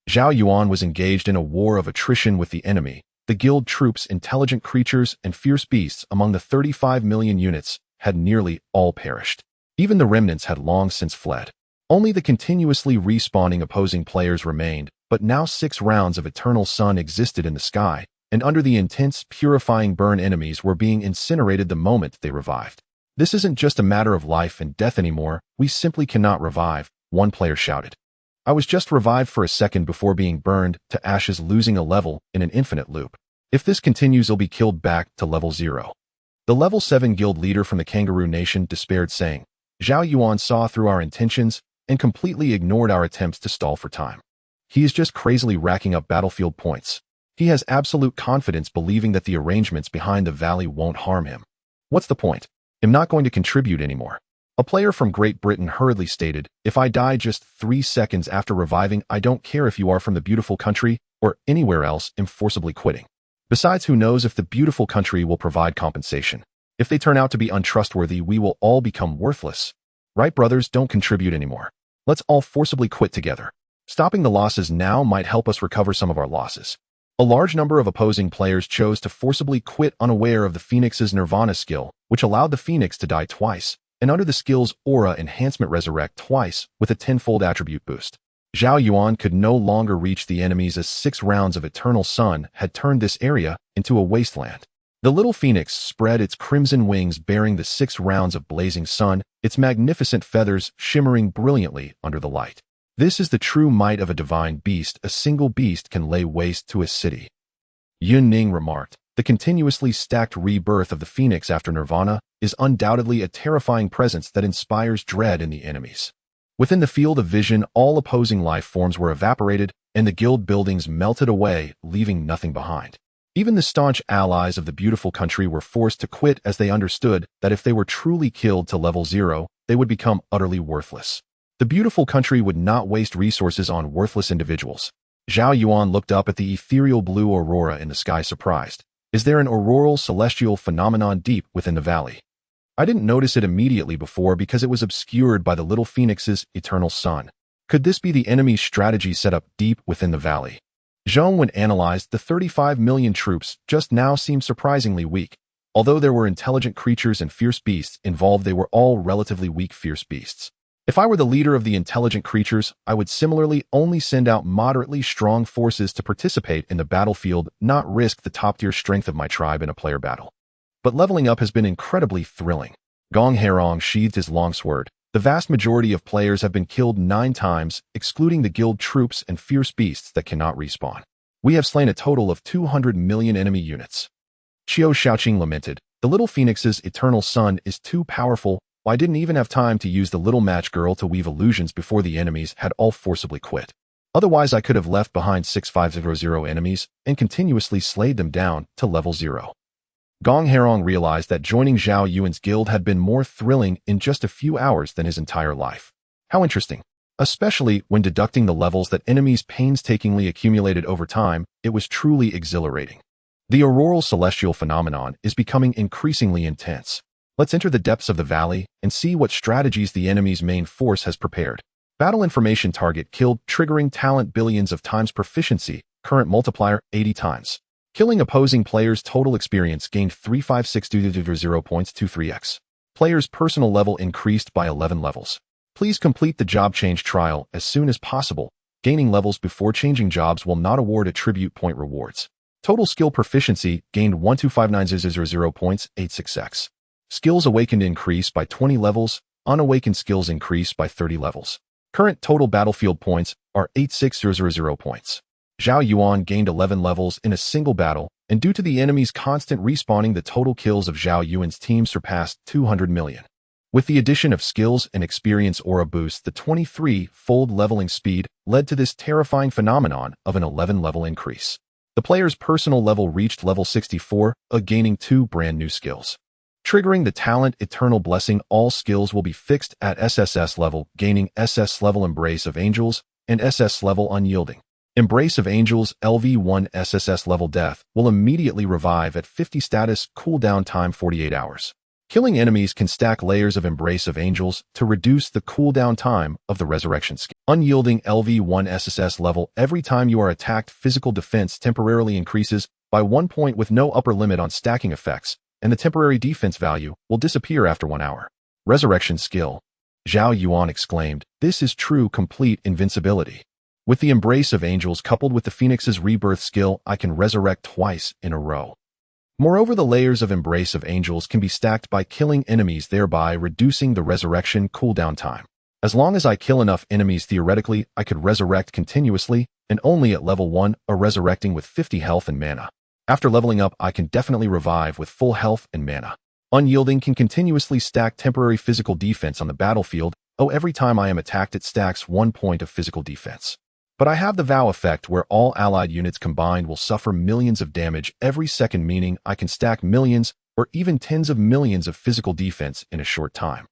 Zhao Yuan was engaged in a war of attrition with the enemy. The guild troops, intelligent creatures, and fierce beasts among the 35 million units had nearly all perished. Even the remnants had long since fled. Only the continuously respawning opposing players remained, but now 6 rounds of eternal sun existed in the sky, and under the intense, purifying burn enemies were being incinerated the moment they revived. This isn't just a matter of life and death anymore, we simply cannot revive, one player shouted. I was just revived for a second before being burned to ashes, losing a level in an infinite loop. If this continues, I'll be killed back to level 0. The level 7 guild leader from the Kangaroo Nation despaired, saying, Zhao Yuan saw through our intentions and completely ignored our attempts to stall for time. He is just crazily racking up battlefield points. He has absolute confidence, believing that the arrangements behind the valley won't harm him. What's the point? I'm not going to contribute anymore. A player from Great Britain hurriedly stated, if I die just 3 seconds after reviving, I don't care if you are from the beautiful country or anywhere else, I'm forcibly quitting. Besides, who knows if the beautiful country will provide compensation. If they turn out to be untrustworthy, we will all become worthless. Right, brothers, don't contribute anymore. Let's all forcibly quit together. Stopping the losses now might help us recover some of our losses. A large number of opposing players chose to forcibly quit, unaware of the Phoenix's Nirvana skill, which allowed the Phoenix to die twice, and under the skill's Aura Enhancement resurrect twice with a 10-fold attribute boost. Zhao Yuan could no longer reach the enemies as 6 rounds of Eternal Sun had turned this area into a wasteland. The little Phoenix spread its crimson wings bearing the 6 rounds of blazing sun, its magnificent feathers shimmering brilliantly under the light. This is the true might of a divine beast. A single beast can lay waste to a city. Yun Ning remarked, the continuously stacked rebirth of the Phoenix after Nirvana is undoubtedly a terrifying presence that inspires dread in the enemies. Within the field of vision, all opposing life forms were evaporated, and the guild buildings melted away, leaving nothing behind. Even the staunch allies of the beautiful country were forced to quit, as they understood that if they were truly killed to level 0, they would become utterly worthless. The beautiful country would not waste resources on worthless individuals. Zhao Yuan looked up at the ethereal blue aurora in the sky, surprised. Is there an auroral celestial phenomenon deep within the valley? I didn't notice it immediately before because it was obscured by the little Phoenix's eternal sun. Could this be the enemy's strategy set up deep within the valley? Zhong Wen analyzed the 35 million troops just now seemed surprisingly weak. Although there were intelligent creatures and fierce beasts involved, they were all relatively weak fierce beasts. If I were the leader of the intelligent creatures, I would similarly only send out moderately strong forces to participate in the battlefield, not risk the top-tier strength of my tribe in a player battle. But leveling up has been incredibly thrilling. Gong Herong sheathed his longsword. The vast majority of players have been killed 9 times, excluding the guild troops and fierce beasts that cannot respawn. We have slain a total of 200 million enemy units. Qiu Shaoqing lamented, the little Phoenix's eternal sun is too powerful. I didn't even have time to use the little match girl to weave illusions before the enemies had all forcibly quit. Otherwise, I could have left behind 6500 enemies and continuously slayed them down to level 0. Gong Herong realized that joining Zhao Yuan's guild had been more thrilling in just a few hours than his entire life. How interesting. Especially when deducting the levels that enemies painstakingly accumulated over time, it was truly exhilarating. The auroral celestial phenomenon is becoming increasingly intense. Let's enter the depths of the valley and see what strategies the enemy's main force has prepared. Battle information target killed, triggering talent billions of times proficiency, current multiplier 80 times. Killing opposing players' total experience gained 356.0.23x. Players' personal level increased by 11 levels. Please complete the job change trial as soon as possible. Gaining levels before changing jobs will not award attribute point rewards. Total skill proficiency gained 12590.86x. Skills awakened increase by 20 levels. Unawakened skills increase by 30 levels. Current total battlefield points are 86000 points. Zhao Yuan gained 11 levels in a single battle, and due to the enemy's constant respawning, the total kills of Zhao Yuan's team surpassed 200 million. With the addition of skills and experience aura boost, the 23-fold leveling speed led to this terrifying phenomenon of an 11-level increase. The player's personal level reached level 64, gaining 2 brand new skills. Triggering the talent Eternal Blessing, all skills will be fixed at SSS level, gaining SS level Embrace of Angels and SS level Unyielding. Embrace of Angels LV1 SSS level Death will immediately revive at 50 status, cooldown time 48 hours. Killing enemies can stack layers of Embrace of Angels to reduce the cooldown time of the resurrection skill. Unyielding LV1 SSS level. Every time you are attacked, physical defense temporarily increases by 1 point with no upper limit on stacking effects, and the temporary defense value will disappear after 1 hour. Resurrection skill. Zhao Yuan exclaimed, "This is true complete invincibility. With the Embrace of Angels coupled with the Phoenix's rebirth skill, I can resurrect twice in a row." Moreover, the layers of Embrace of Angels can be stacked by killing enemies, thereby reducing the resurrection cooldown time. As long as I kill enough enemies, theoretically, I could resurrect continuously, and only at level 1, or resurrecting with 50 health and mana. After leveling up, I can definitely revive with full health and mana. Unyielding can continuously stack temporary physical defense on the battlefield. Every time I am attacked, it stacks 1 point of physical defense. But I have the Vow effect where all allied units combined will suffer millions of damage every second, meaning I can stack millions or even tens of millions of physical defense in a short time.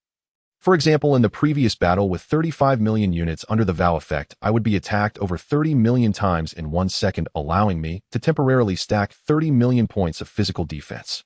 For example, in the previous battle with 35 million units under the Vow effect, I would be attacked over 30 million times in 1 second, allowing me to temporarily stack 30 million points of physical defense.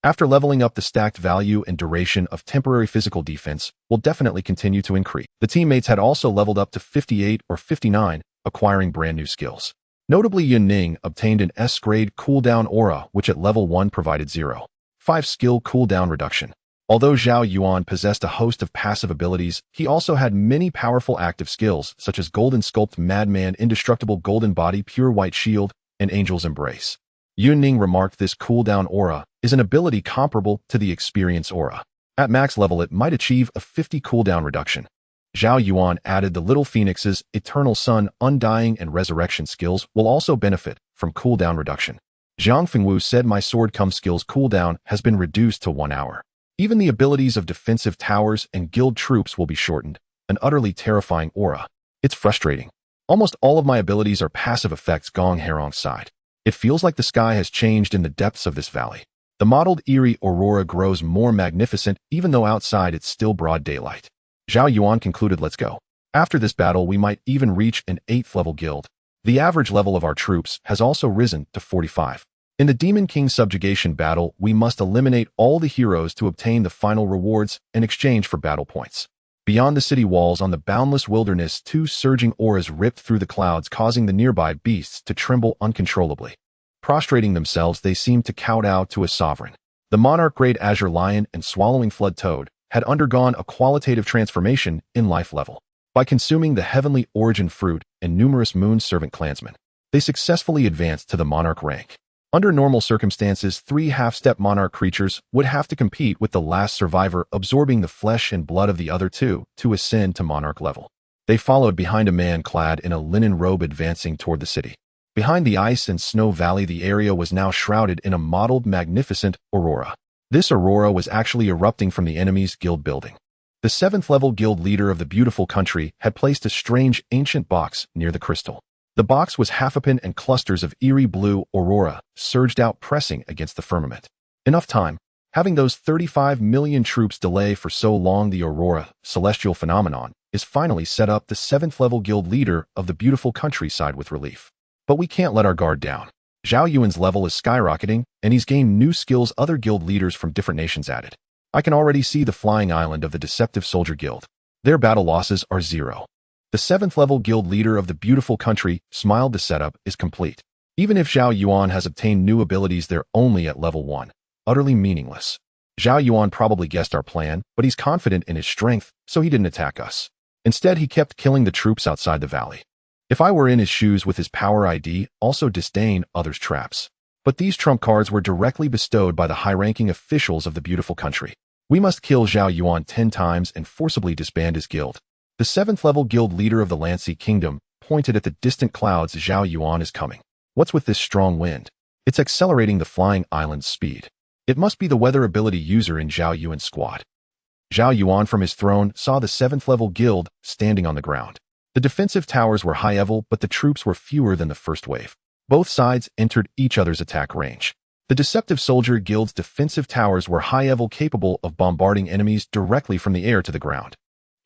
After leveling up, the stacked value and duration of temporary physical defense will definitely continue to increase. The teammates had also leveled up to 58 or 59, acquiring brand new skills. Notably, Yun Ning obtained an S-grade cooldown aura, which at level 1 provided 0.5 skill cooldown reduction. Although Zhao Yuan possessed a host of passive abilities, he also had many powerful active skills, such as Golden Sculpt, Madman, Indestructible Golden Body, Pure White Shield, and Angel's Embrace. Yun Ning remarked this cooldown aura is an ability comparable to the Experience aura. At max level, it might achieve a 50 cooldown reduction. Zhao Yuan added the Little Phoenix's Eternal Sun, Undying, and Resurrection skills will also benefit from cooldown reduction. Zhang Fengwu said, "My sword come skills cooldown has been reduced to 1 hour. Even the abilities of defensive towers and guild troops will be shortened, an utterly terrifying aura. It's frustrating. Almost all of my abilities are passive effects." Gong Herong sighed. "It feels like the sky has changed in the depths of this valley. The mottled eerie aurora grows more magnificent, even though outside it's still broad daylight." Zhao Yuan concluded, "Let's go. After this battle, we might even reach an 8th level guild." The average level of our troops has also risen to 45. In the Demon King subjugation battle, we must eliminate all the heroes to obtain the final rewards in exchange for battle points. Beyond the city walls on the boundless wilderness, 2 surging auras ripped through the clouds, causing the nearby beasts to tremble uncontrollably. Prostrating themselves, they seemed to kowtow to a sovereign. The monarch-grade azure lion and swallowing flood toad had undergone a qualitative transformation in life level. By consuming the heavenly origin fruit and numerous moon servant clansmen, they successfully advanced to the monarch rank. Under normal circumstances, 3 half-step monarch creatures would have to compete with the last survivor, absorbing the flesh and blood of the other 2 to ascend to monarch level. They followed behind a man clad in a linen robe advancing toward the city. Behind the ice and snow valley, the area was now shrouded in a mottled, magnificent aurora. This aurora was actually erupting from the enemy's guild building. The 7th level guild leader of the beautiful country had placed a strange ancient box near the crystal. The box was half open and clusters of eerie blue aurora surged out, pressing against the firmament. Enough time. Having those 35 million troops delay for so long, the aurora, celestial phenomenon, is finally set up. The 7th level guild leader of the beautiful countryside with relief. But we can't let our guard down. Zhao Yuan's level is skyrocketing, and he's gained new skills other guild leaders from different nations added. I can already see the flying island of the Deceptive Soldier Guild. Their battle losses are 0. The 7th level guild leader of the beautiful country smiled. The setup is complete. Even if Zhao Yuan has obtained new abilities, they're only at level 1. Utterly meaningless. Zhao Yuan probably guessed our plan, but he's confident in his strength, so he didn't attack us. Instead, he kept killing the troops outside the valley. If I were in his shoes with his power, I'd also disdain others' traps. But these trump cards were directly bestowed by the high-ranking officials of the beautiful country. We must kill Zhao Yuan 10 times and forcibly disband his guild. The 7th level guild leader of the Lancy Kingdom pointed at the distant clouds. Zhao Yuan is coming. What's with this strong wind? It's accelerating the flying island's speed. It must be the weather ability user in Zhao Yuan's squad. Zhao Yuan from his throne saw the 7th level guild standing on the ground. The defensive towers were high level, but the troops were fewer than the first wave. Both sides entered each other's attack range. The Deceptive Soldier Guild's defensive towers were high level, capable of bombarding enemies directly from the air to the ground.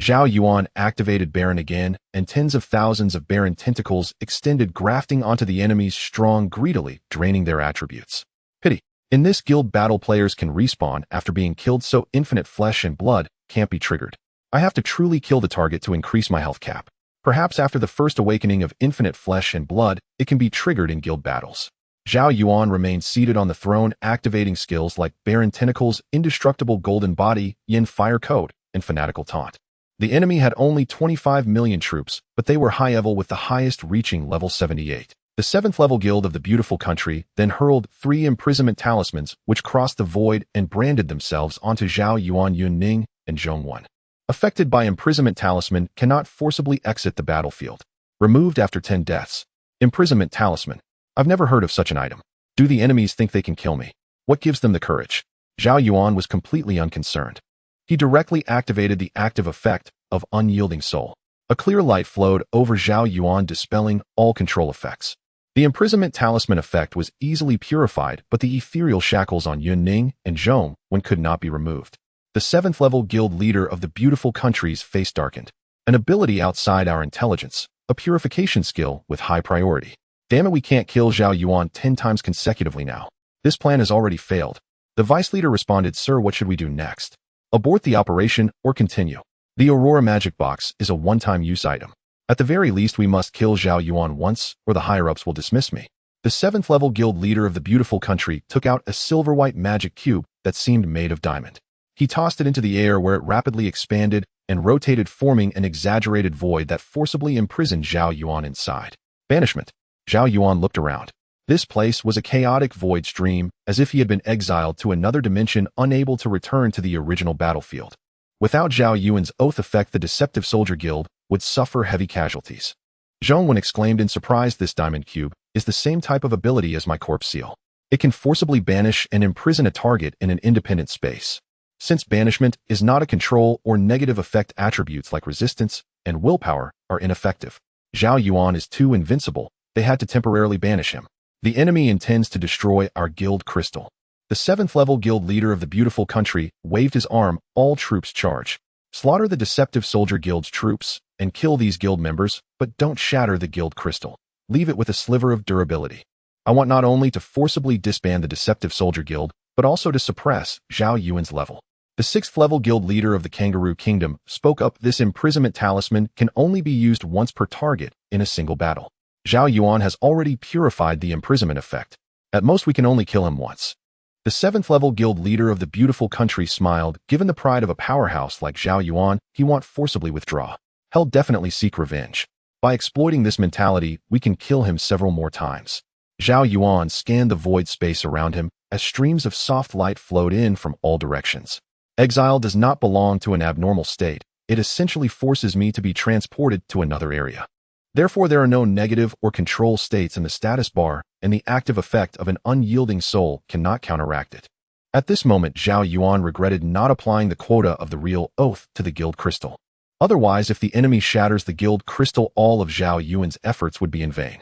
Zhao Yuan activated Baron again, and tens of thousands of Baron tentacles extended, grafting onto the enemies strong, greedily draining their attributes. Pity. In this guild, battle players can respawn after being killed, so infinite flesh and blood can't be triggered. I have to truly kill the target to increase my health cap. Perhaps after the first awakening of infinite flesh and blood, it can be triggered in guild battles. Zhao Yuan remained seated on the throne, activating skills like Barren Tentacles, Indestructible Golden Body, Yin Fire Code, and Fanatical Taunt. The enemy had only 25 million troops, but they were high-level with the highest reaching level 78. The 7th level guild of the beautiful country then hurled 3 imprisonment talismans which crossed the void and branded themselves onto Zhao Yuan, Yun Ning, and Zhong Wen. Affected by imprisonment talisman cannot forcibly exit the battlefield. Removed after 10 deaths. Imprisonment talisman. I've never heard of such an item. Do the enemies think they can kill me? What gives them the courage? Zhao Yuan was completely unconcerned. He directly activated the active effect of Unyielding Soul. A clear light flowed over Zhao Yuan, dispelling all control effects. The imprisonment talisman effect was easily purified, but the ethereal shackles on Yun Ning and Zhong Wen could not be removed. The 7th level guild leader of the beautiful country's face darkened. An ability outside our intelligence, a purification skill with high priority. Damn it, we can't kill Zhao Yuan 10 times consecutively now. This plan has already failed. The vice leader responded, "Sir, what should we do next? Abort the operation or continue? The Aurora magic box is a one-time use item. At the very least, we must kill Zhao Yuan once, or the higher-ups will dismiss me." The 7th level guild leader of the beautiful country took out a silver-white magic cube that seemed made of diamond. He tossed it into the air, where it rapidly expanded and rotated, forming an exaggerated void that forcibly imprisoned Zhao Yuan inside. Banishment. Zhao Yuan looked around. This place was a chaotic void stream, as if he had been exiled to another dimension, unable to return to the original battlefield. Without Zhao Yuan's oath effect, the Deceptive Soldier Guild would suffer heavy casualties. Zhong Wen exclaimed in surprise, "This diamond cube is the same type of ability as my corpse seal. It can forcibly banish and imprison a target in an independent space. Since banishment is not a control or negative effect, attributes like resistance and willpower are ineffective. Zhao Yuan is too invincible. They had to temporarily banish him. The enemy intends to destroy our guild crystal." The 7th level guild leader of the beautiful country waved his arm. "All troops charge. Slaughter the Deceptive Soldier Guild's troops and kill these guild members, but don't shatter the guild crystal. Leave it with a sliver of durability. I want not only to forcibly disband the Deceptive Soldier Guild, but also to suppress Zhao Yuan's level." The 6th level guild leader of the Kangaroo Kingdom spoke up. "This imprisonment talisman can only be used once per target in a single battle. Zhao Yuan has already purified the imprisonment effect. At most, we can only kill him once." The 7th level guild leader of the beautiful country smiled. "Given the pride of a powerhouse like Zhao Yuan, he won't forcibly withdraw. He'll definitely seek revenge. By exploiting this mentality, we can kill him several more times." Zhao Yuan scanned the void space around him as streams of soft light flowed in from all directions. "Exile does not belong to an abnormal state. It essentially forces me to be transported to another area. Therefore, there are no negative or control states in the status bar, and the active effect of an unyielding soul cannot counteract it." At this moment, Zhao Yuan regretted not applying the quota of the real oath to the guild crystal. Otherwise, if the enemy shatters the guild crystal, all of Zhao Yuan's efforts would be in vain.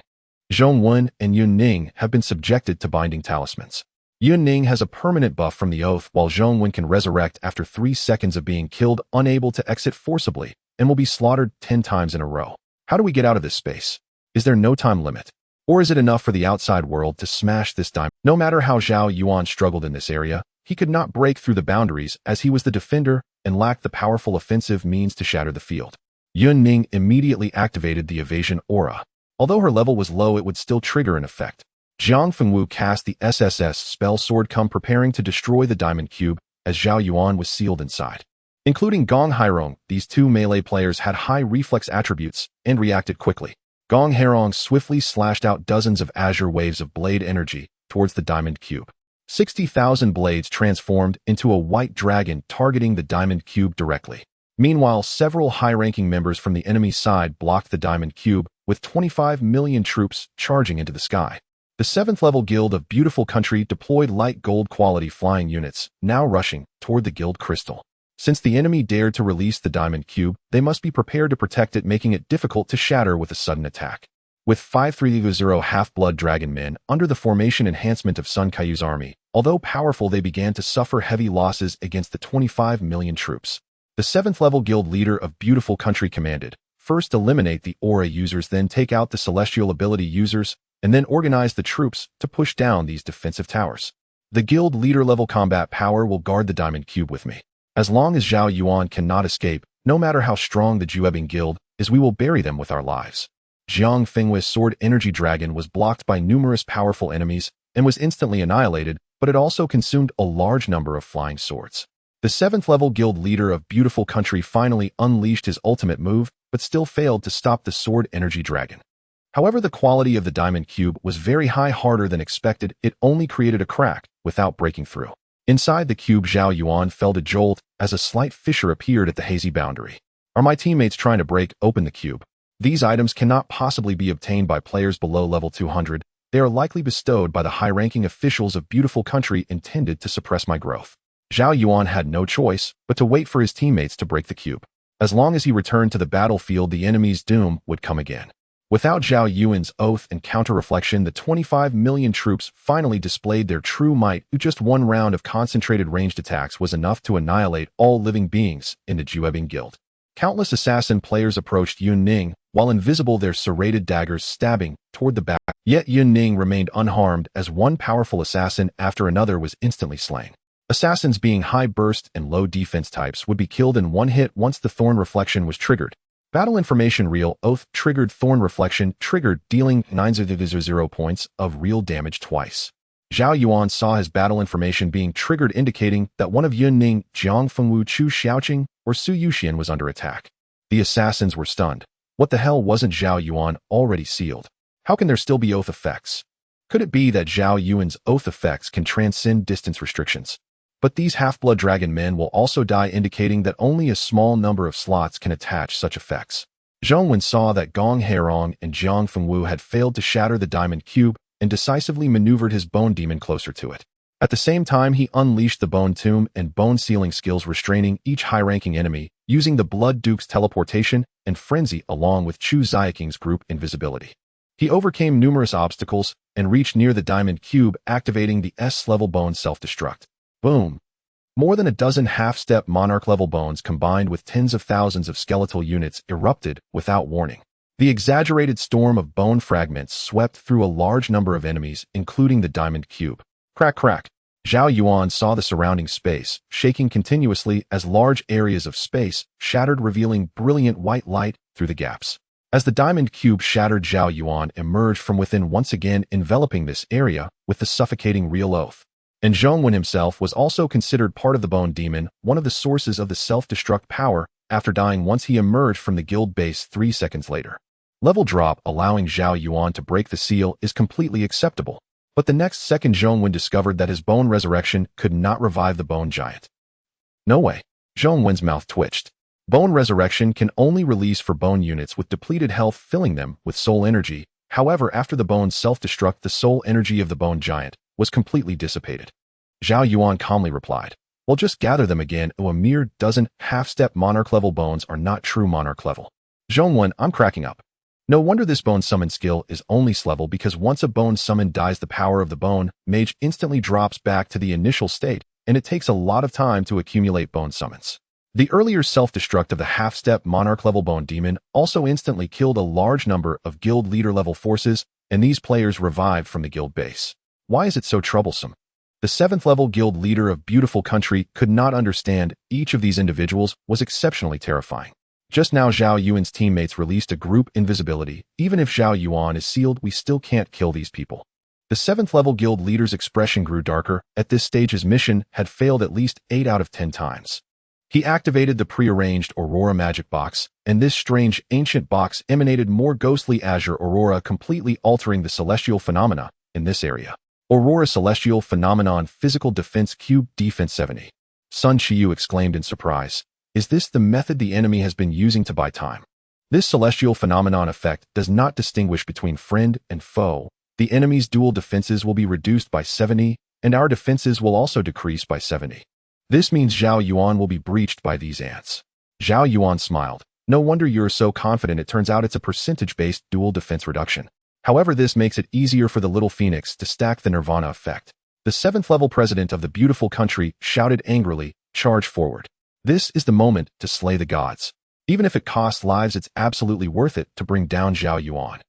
Zhong Wen and Yun Ning have been subjected to binding talismans. Yun Ning has a permanent buff from the oath, while Zhong Wen can resurrect after 3 seconds of being killed, unable to exit forcibly, and will be slaughtered 10 times in a row. How do we get out of this space? Is there no time limit? Or is it enough for the outside world to smash this diamond? No matter how Zhao Yuan struggled in this area, he could not break through the boundaries, as he was the defender and lacked the powerful offensive means to shatter the field. Yun Ning immediately activated the evasion aura. Although her level was low, it would still trigger an effect. Jiang Fengwu cast the SSS spell Sword Come, preparing to destroy the diamond cube as Zhao Yuan was sealed inside. Including Gong Hairong, these 2 melee players had high reflex attributes and reacted quickly. Gong Hairong swiftly slashed out dozens of azure waves of blade energy towards the diamond cube. 60,000 blades transformed into a white dragon, targeting the diamond cube directly. Meanwhile, several high-ranking members from the enemy side blocked the diamond cube, with 25 million troops charging into the sky. The 7th level guild of beautiful country deployed light gold quality flying units, now rushing toward the guild crystal. Since the enemy dared to release the diamond cube, they must be prepared to protect it, making it difficult to shatter with a sudden attack. With 530 half-blood dragon men under the formation enhancement of Sun Kaiyu's army, although powerful, they began to suffer heavy losses against the 25 million troops. The 7th level guild leader of beautiful country commanded, "First eliminate the aura users, then take out the celestial ability users, and then organize the troops to push down these defensive towers." The guild leader level combat power will guard the diamond cube with me. As long as Zhao Yuan cannot escape, no matter how strong the Juebing guild is, we will bury them with our lives. Jiang Fenghui's sword energy dragon was blocked by numerous powerful enemies and was instantly annihilated, but it also consumed a large number of flying swords. The 7th level guild leader of Beautiful Country finally unleashed his ultimate move, but still failed to stop the sword energy dragon. However, the quality of the diamond cube was very high, harder than expected. It only created a crack without breaking through. Inside the cube, Zhao Yuan felt a jolt as a slight fissure appeared at the hazy boundary. Are my teammates trying to break open the cube? These items cannot possibly be obtained by players below level 200. They are likely bestowed by the high-ranking officials of Beautiful Country intended to suppress my growth. Zhao Yuan had no choice but to wait for his teammates to break the cube. As long as he returned to the battlefield, the enemy's doom would come again. Without Zhao Yuan's oath and counter-reflection, the 25 million troops finally displayed their true might. Just one round of concentrated ranged attacks was enough to annihilate all living beings in the Juebing guild. Countless assassin players approached Yun Ning, while invisible, their serrated daggers stabbing toward the back. Yet Yun Ning remained unharmed as one powerful assassin after another was instantly slain. Assassins being high burst and low defense types would be killed in one hit once the Thorn Reflection was triggered. Battle information: real oath triggered, Thorn Reflection triggered, dealing 900 points of real damage twice. Zhao Yuan saw his battle information being triggered, indicating that one of Yun Ning, Jiang Fenghu, Chu Xiaoqing, or Su Yuxian was under attack. The assassins were stunned. What the hell, wasn't Zhao Yuan already sealed? How can there still be oath effects? Could it be that Zhao Yuan's oath effects can transcend distance restrictions? But these half-blood dragon men will also die, indicating that only a small number of slots can attach such effects. Zhong Wen saw that Gong Herong and Jiang Fenghu had failed to shatter the diamond cube and decisively maneuvered his bone demon closer to it. At the same time, he unleashed the bone tomb and bone sealing skills, restraining each high-ranking enemy, using the Blood Duke's teleportation and frenzy along with Chu Xiaoqing's group invisibility. He overcame numerous obstacles and reached near the diamond cube, activating the S-level bone self-destruct. Boom! More than a dozen half-step monarch-level bones combined with tens of thousands of skeletal units erupted without warning. The exaggerated storm of bone fragments swept through a large number of enemies, including the diamond cube. Crack, crack! Zhao Yuan saw the surrounding space, shaking continuously as large areas of space shattered, revealing brilliant white light through the gaps. As the diamond cube shattered, Zhao Yuan emerged from within, once again enveloping this area with the suffocating real oath. And Zhong Wen himself was also considered part of the bone demon, one of the sources of the self-destruct power, after dying once he emerged from the guild base 3 seconds later. Level drop allowing Zhao Yuan to break the seal is completely acceptable. But the next second, Zhong Wen discovered that his bone resurrection could not revive the bone giant. No way. Zhong Wen's mouth twitched. Bone resurrection can only release for bone units with depleted health, filling them with soul energy. However, after the bone self-destruct, the soul energy of the bone giant was completely dissipated. Zhao Yuan calmly replied, "Well, just gather them again. A mere dozen half-step monarch-level bones are not true monarch-level." Zhong Wen, I'm cracking up. No wonder this bone summon skill is only S-level, because once a bone summon dies, the power of the bone mage instantly drops back to the initial state, and it takes a lot of time to accumulate bone summons. The earlier self-destruct of the half-step monarch-level bone demon also instantly killed a large number of guild leader-level forces, and these players revived from the guild base. Why is it so troublesome? The 7th level guild leader of Beautiful Country could not understand. Each of these individuals was exceptionally terrifying. Just now, Zhao Yuan's teammates released a group invisibility. Even if Zhao Yuan is sealed, we still can't kill these people. The 7th level guild leader's expression grew darker. At this stage, his mission had failed at least 8 out of 10 times. He activated the prearranged Aurora magic box, and this strange ancient box emanated more ghostly azure aurora, completely altering the celestial phenomena in this area. Aurora Celestial Phenomenon Physical Defense Cube Defense 70. Sun Qiyu exclaimed in surprise. Is this the method the enemy has been using to buy time? This celestial phenomenon effect does not distinguish between friend and foe. The enemy's dual defenses will be reduced by 70, and our defenses will also decrease by 70. This means Zhao Yuan will be breached by these ants. Zhao Yuan smiled. No wonder you're so confident. It turns out it's a percentage-based dual defense reduction. However, this makes it easier for the little phoenix to stack the Nirvana effect. The 7th level president of the Beautiful Country shouted angrily, "Charge forward. This is the moment to slay the gods. Even if it costs lives, it's absolutely worth it to bring down Zhao Yuan."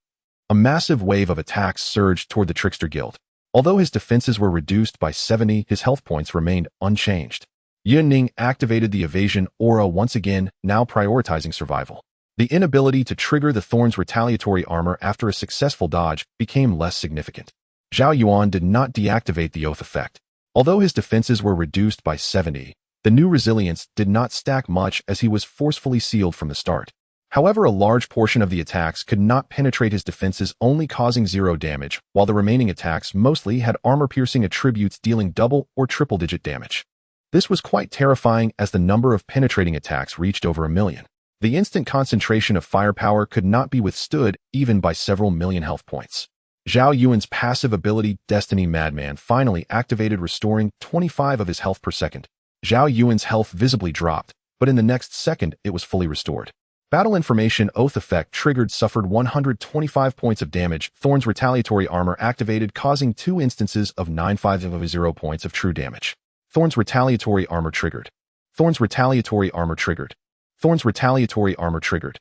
A massive wave of attacks surged toward the Trickster Guild. Although his defenses were reduced by 70, his health points remained unchanged. Yuan activated the evasion aura once again, now prioritizing survival. The inability to trigger the Thorn's retaliatory armor after a successful dodge became less significant. Zhao Yuan did not deactivate the oath effect. Although his defenses were reduced by 70, the new resilience did not stack much as he was forcefully sealed from the start. However, a large portion of the attacks could not penetrate his defenses, only causing 0 damage, while the remaining attacks mostly had armor-piercing attributes dealing double or triple-digit damage. This was quite terrifying as the number of penetrating attacks reached over 1 million. The instant concentration of firepower could not be withstood even by several million health points. Zhao Yuan's passive ability, Destiny Madman, finally activated, restoring 25 of his health per second. Zhao Yuan's health visibly dropped, but in the next second it was fully restored. Battle Information Oath Effect triggered, suffered 125 points of damage. Thorn's retaliatory armor activated, causing 2 instances of 0 points of true damage. Thorn's retaliatory armor triggered. Thorn's retaliatory armor triggered. Thorn's retaliatory armor triggered.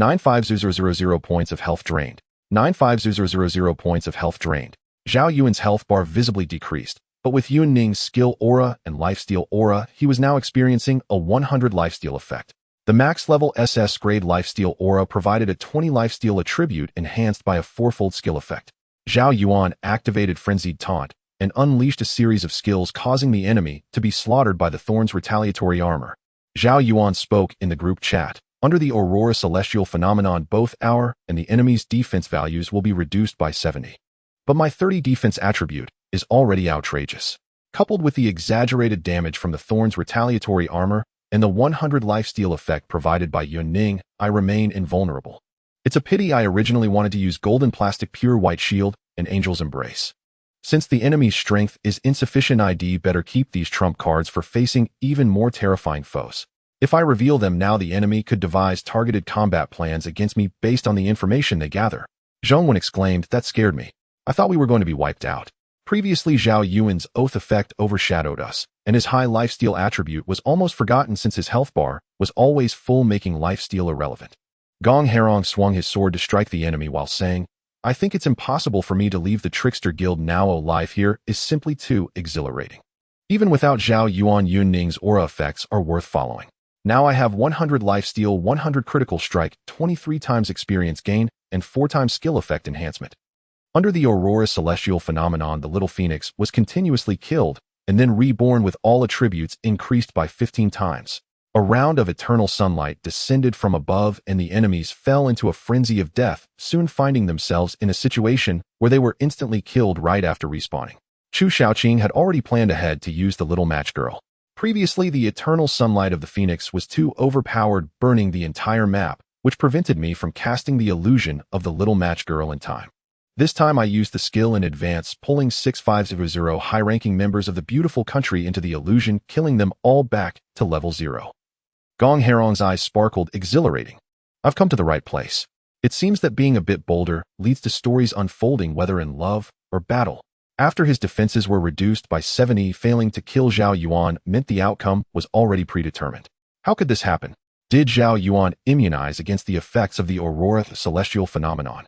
0 points of health drained. 0 points of health drained. Zhao Yuan's health bar visibly decreased, but with Yuan Ning's skill aura and lifesteal aura, he was now experiencing a 100 lifesteal effect. The max-level SS grade lifesteal aura provided a 20 lifesteal attribute enhanced by a 4-fold skill effect. Zhao Yuan activated Frenzied Taunt and unleashed a series of skills, causing the enemy to be slaughtered by the Thorn's retaliatory armor. Zhao Yuan spoke in the group chat. Under the Aurora Celestial phenomenon, both our and the enemy's defense values will be reduced by 70. But my 30 defense attribute is already outrageous. Coupled with the exaggerated damage from the Thorn's retaliatory armor and the 100 lifesteal effect provided by Yuan Ning, I remain invulnerable. It's a pity I originally wanted to use Golden Plastic Pure White Shield and Angel's Embrace. Since the enemy's strength is insufficient, I'd better keep these trump cards for facing even more terrifying foes. If I reveal them now, the enemy could devise targeted combat plans against me based on the information they gather. Zhao Yuan exclaimed, "That scared me. I thought we were going to be wiped out." Previously, Zhao Yuan's oath effect overshadowed us, and his high lifesteal attribute was almost forgotten since his health bar was always full, making lifesteal irrelevant. Gong Herong swung his sword to strike the enemy while saying, "I think it's impossible for me to leave the Trickster Guild now. Life here is simply too exhilarating." Even without Zhao Yuan, Yuan Ning's aura effects are worth following. Now I have 100 lifesteal, 100 critical strike, 23 times experience gain, and 4 times skill effect enhancement. Under the Aurora Celestial phenomenon, the little phoenix was continuously killed and then reborn with all attributes increased by 15 times. A round of eternal sunlight descended from above and the enemies fell into a frenzy of death, soon finding themselves in a situation where they were instantly killed right after respawning. Chu Shaoqing had already planned ahead to use the little match girl. Previously, the eternal sunlight of the phoenix was too overpowered, burning the entire map, which prevented me from casting the illusion of the little match girl in time. This time I used the skill in advance, pulling 6500 high-ranking members of the beautiful country into the illusion, killing them all back to level 0. Gong Herong's eyes sparkled, exhilarating. I've come to the right place. It seems that being a bit bolder leads to stories unfolding, whether in love or battle. After his defenses were reduced by 70, failing to kill Zhao Yuan meant the outcome was already predetermined. How could this happen? Did Zhao Yuan immunize against the effects of the Aurora Celestial phenomenon?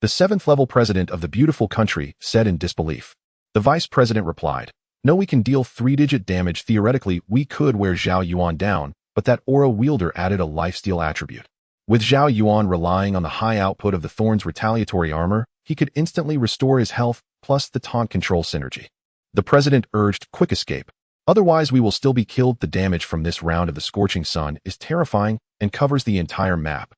The 7th-level president of the beautiful country said in disbelief. The vice president replied, "No, we can deal 3-digit damage. Theoretically, we could wear Zhao Yuan down, but that aura wielder added a lifesteal attribute. With Zhao Yuan relying on the high output of the Thorn's retaliatory armor, he could instantly restore his health, plus the taunt control synergy." The president urged quick escape. "Otherwise, we will still be killed. The damage from this round of the Scorching Sun is terrifying and covers the entire map."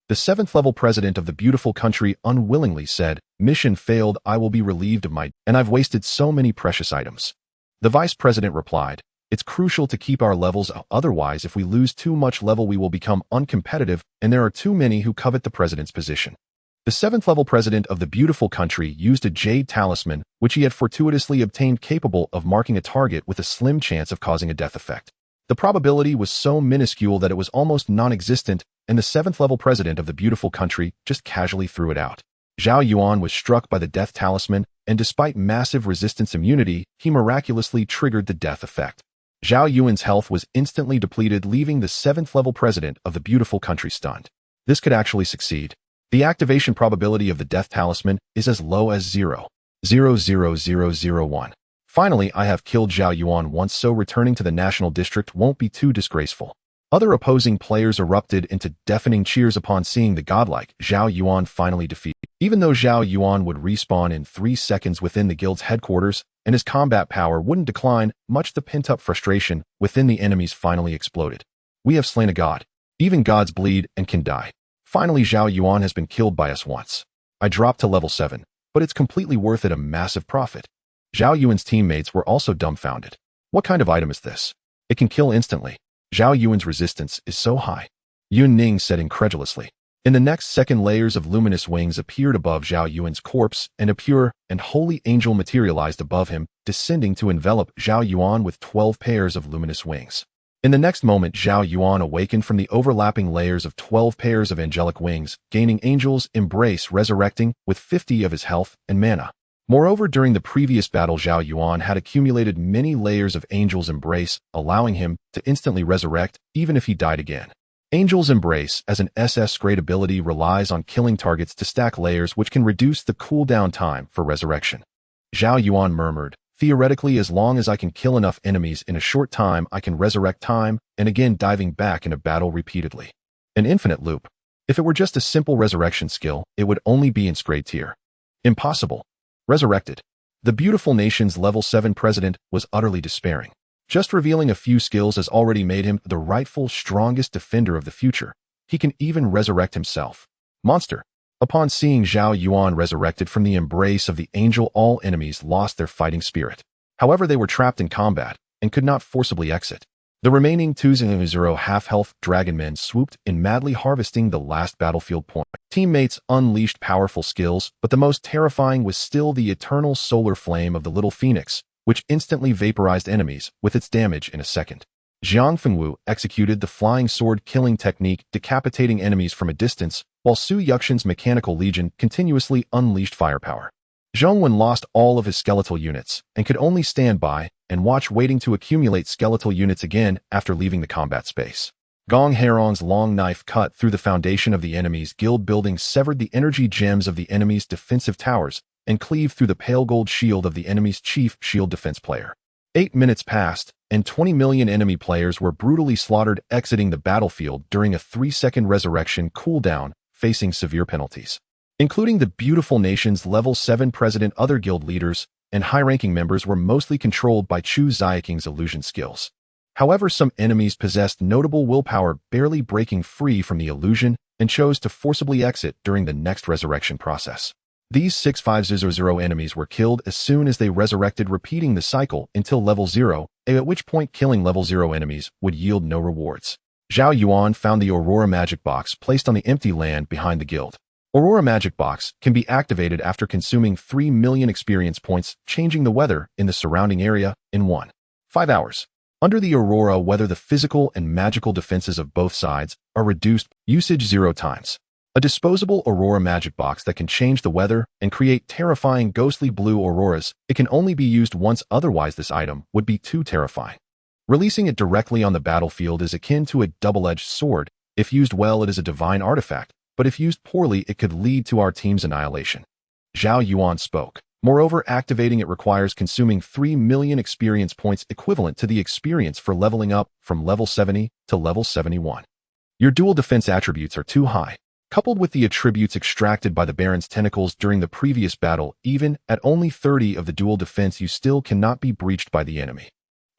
The 7th-level president of the beautiful country unwillingly said, "Mission failed. I will be relieved of and I've wasted so many precious items." The vice president replied, "It's crucial to keep our levels up. Otherwise, if we lose too much level, we will become uncompetitive, and there are too many who covet the president's position." The 7th-level president of the beautiful country used a jade talisman, which he had fortuitously obtained, capable of marking a target with a slim chance of causing a death effect. The probability was so minuscule that it was almost non-existent, and the 7th-level president of the beautiful country just casually threw it out. Zhao Yuan was struck by the death talisman, and despite massive resistance immunity, he miraculously triggered the death effect. Zhao Yuan's health was instantly depleted, leaving the 7th-level president of the beautiful country stunned. This could actually succeed. The activation probability of the death talisman is as low as 0. 00001. Finally, I have killed Zhao Yuan once, so returning to the national district won't be too disgraceful. Other opposing players erupted into deafening cheers upon seeing the godlike Zhao Yuan finally defeated. Even though Zhao Yuan would respawn in 3 seconds within the guild's headquarters, and his combat power wouldn't decline, much the pent-up frustration within the enemies finally exploded. We have slain a god. Even gods bleed and can die. Finally, Zhao Yuan has been killed by us once. I dropped to level 7, but it's completely worth it, a massive profit. Zhao Yuan's teammates were also dumbfounded. What kind of item is this? It can kill instantly. Zhao Yuan's resistance is so high. Yun Ning said incredulously. In the next second, layers of luminous wings appeared above Zhao Yuan's corpse, and a pure and holy angel materialized above him, descending to envelop Zhao Yuan with 12 pairs of luminous wings. In the next moment, Zhao Yuan awakened from the overlapping layers of 12 pairs of angelic wings, gaining Angel's Embrace, resurrecting with 50 of his health and mana. Moreover, during the previous battle, Zhao Yuan had accumulated many layers of Angel's Embrace, allowing him to instantly resurrect even if he died again. Angel's Embrace, as an SS grade ability, relies on killing targets to stack layers, which can reduce the cooldown time for resurrection. Zhao Yuan murmured, theoretically, as long as I can kill enough enemies in a short time, I can resurrect time and again, diving back into battle repeatedly. An infinite loop. If it were just a simple resurrection skill, it would only be in grade tier. Impossible. Resurrected. The beautiful nation's level 7 president was utterly despairing. Just revealing a few skills has already made him the rightful strongest defender of the future. He can even resurrect himself. Monster. Upon seeing Zhao Yuan resurrected from the embrace of the angel, all enemies lost their fighting spirit. However, they were trapped in combat and could not forcibly exit. The remaining 2-0 half-health dragonmen swooped in, madly harvesting the last battlefield point. Teammates unleashed powerful skills, but the most terrifying was still the eternal solar flame of the little phoenix, which instantly vaporized enemies with its damage in a second. Jiang Fengwu executed the flying sword killing technique, decapitating enemies from a distance, while Su Yuxian's mechanical legion continuously unleashed firepower. Zhong Wen lost all of his skeletal units and could only stand by and watch, waiting to accumulate skeletal units again after leaving the combat space. Gong Herong's long knife cut through the foundation of the enemy's guild building, severed the energy gems of the enemy's defensive towers, and cleaved through the pale gold shield of the enemy's chief shield defense player. 8 minutes passed, and 20 million enemy players were brutally slaughtered, exiting the battlefield during a 3-second resurrection cooldown, facing severe penalties. Including the beautiful nation's level 7 president, other guild leaders and high-ranking members were mostly controlled by Chu Xiaoking's illusion skills. However, some enemies possessed notable willpower, barely breaking free from the illusion, and chose to forcibly exit during the next resurrection process. These 6500 enemies were killed as soon as they resurrected, repeating the cycle until level 0, at which point killing level 0 enemies would yield no rewards. Zhao Yuan found the Aurora Magic Box placed on the empty land behind the guild. Aurora Magic Box can be activated after consuming 3 million experience points, changing the weather in the surrounding area in 1.5 hours. Under the Aurora weather, the physical and magical defenses of both sides are reduced, usage 0 times. A disposable Aurora Magic Box that can change the weather and create terrifying ghostly blue auroras. It can only be used once, otherwise this item would be too terrifying. Releasing it directly on the battlefield is akin to a double-edged sword. If used well, it is a divine artifact, but if used poorly, it could lead to our team's annihilation. Zhao Yuan spoke. Moreover, activating it requires consuming 3 million experience points, equivalent to the experience for leveling up from level 70 to level 71. Your dual defense attributes are too high. Coupled with the attributes extracted by the Baron's tentacles during the previous battle, even at only 30 of the dual defense, you still cannot be breached by the enemy.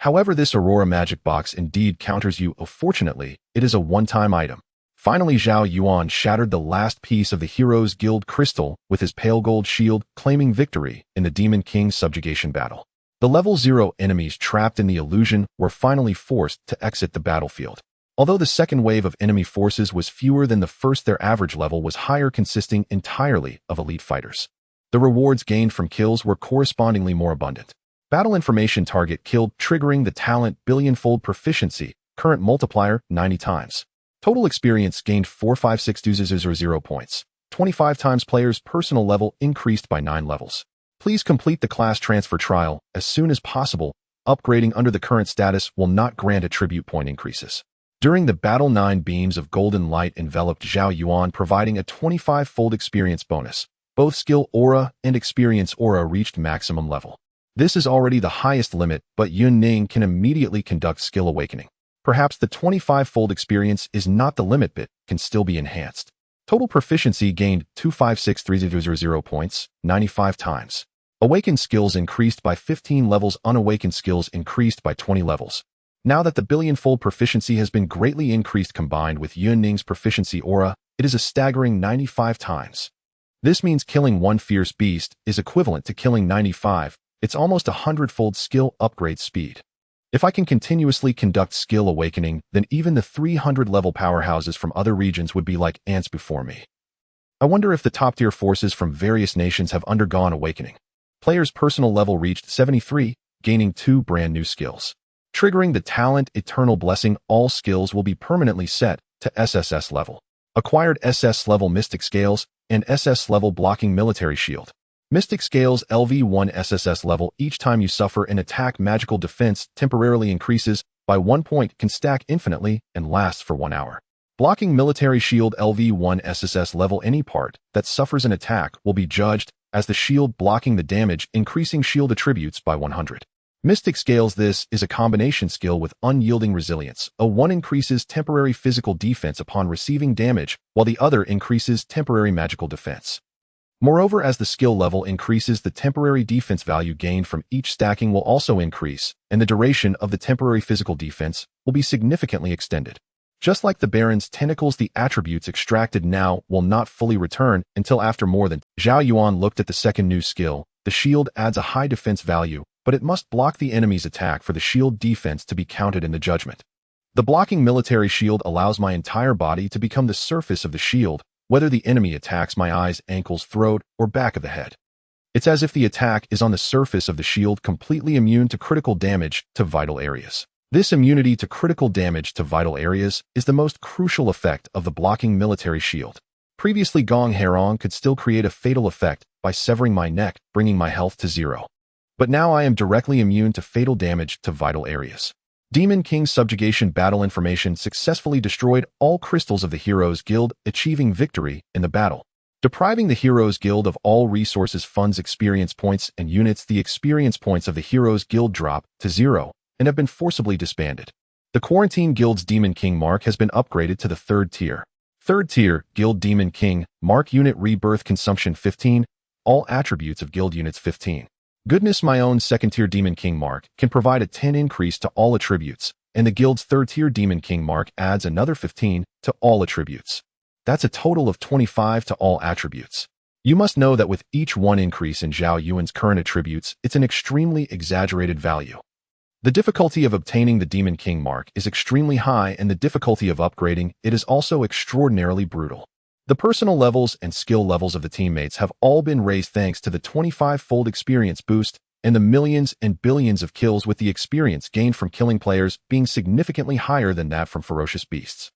However, this Aurora Magic Box indeed counters you. Fortunately, it is a one-time item. Finally, Zhao Yuan shattered the last piece of the Heroes Guild crystal with his pale gold shield, claiming victory in the Demon King's subjugation battle. The level 0 enemies trapped in the illusion were finally forced to exit the battlefield. Although the second wave of enemy forces was fewer than the first, their average level was higher, consisting entirely of elite fighters. The rewards gained from kills were correspondingly more abundant. Battle information target killed, triggering the talent billionfold proficiency, current multiplier 90 times. Total experience gained 456,000 points. 25 times player's personal level increased by 9 levels. Please complete the class transfer trial as soon as possible. Upgrading under the current status will not grant attribute point increases. During the battle, 9 beams of golden light enveloped Zhao Yuan, providing a 25-fold experience bonus. Both skill aura and experience aura reached maximum level. This is already the highest limit, but Yun Ning can immediately conduct skill awakening. Perhaps the 25-fold experience is not the limit but can still be enhanced. Total proficiency gained 256,300 points, 95 times. Awakened skills increased by 15 levels, unawakened skills increased by 20 levels. Now that the billion-fold proficiency has been greatly increased combined with Yun Ning's proficiency aura, it is a staggering 95 times. This means killing one fierce beast is equivalent to killing 95. It's almost a 100-fold skill upgrade speed. If I can continuously conduct skill awakening, then even the 300-level powerhouses from other regions would be like ants before me. I wonder if the top-tier forces from various nations have undergone awakening. Player's personal level reached 73, gaining 2 brand new skills. Triggering the talent Eternal Blessing, all skills will be permanently set to SSS level. Acquired SS level Mystic Scales and SS level Blocking Military Shield. Mystic Scales LV1 SSS level. Each time you suffer an attack, magical defense temporarily increases by 1 point, can stack infinitely, and lasts for 1 hour. Blocking Military Shield LV1 SSS level. Any part that suffers an attack will be judged as the shield blocking the damage, increasing shield attributes by 100. Mystic Scales. This is a combination skill with unyielding resilience. One increases temporary physical defense upon receiving damage, while the other increases temporary magical defense. Moreover, as the skill level increases, the temporary defense value gained from each stacking will also increase, and the duration of the temporary physical defense will be significantly extended. Just like the Baron's tentacles, the attributes extracted now will not fully return until after more than. Zhao Yuan looked at the second new skill. The shield adds a high defense value, but it must block the enemy's attack for the shield defense to be counted in the judgment. The Blocking Military Shield allows my entire body to become the surface of the shield, whether the enemy attacks my eyes, ankles, throat, or back of the head. It's as if the attack is on the surface of the shield, completely immune to critical damage to vital areas. This immunity to critical damage to vital areas is the most crucial effect of the Blocking Military Shield. Previously, Gong Herong could still create a fatal effect by severing my neck, bringing my health to 0. But now I am directly immune to fatal damage to vital areas. Demon King's subjugation battle information successfully destroyed all crystals of the Heroes Guild, achieving victory in the battle. Depriving the Heroes Guild of all resources, funds, experience points, and units. The experience points of the Heroes Guild drop to 0 and have been forcibly disbanded. The Quarantine Guild's Demon King mark has been upgraded to the 3rd tier. 3rd tier, Guild Demon King, mark unit rebirth consumption 15, all attributes of Guild units 15. Goodness. My own 2nd tier Demon King mark can provide a 10 increase to all attributes, and the Guild's 3rd tier Demon King mark adds another 15 to all attributes. That's a total of 25 to all attributes. You must know that with each 1 increase in Zhao Yuan's current attributes, it's an extremely exaggerated value. The difficulty of obtaining the Demon King mark is extremely high, and the difficulty of upgrading it is also extraordinarily brutal. The personal levels and skill levels of the teammates have all been raised thanks to the 25-fold experience boost and the millions and billions of kills, with the experience gained from killing players being significantly higher than that from ferocious beasts.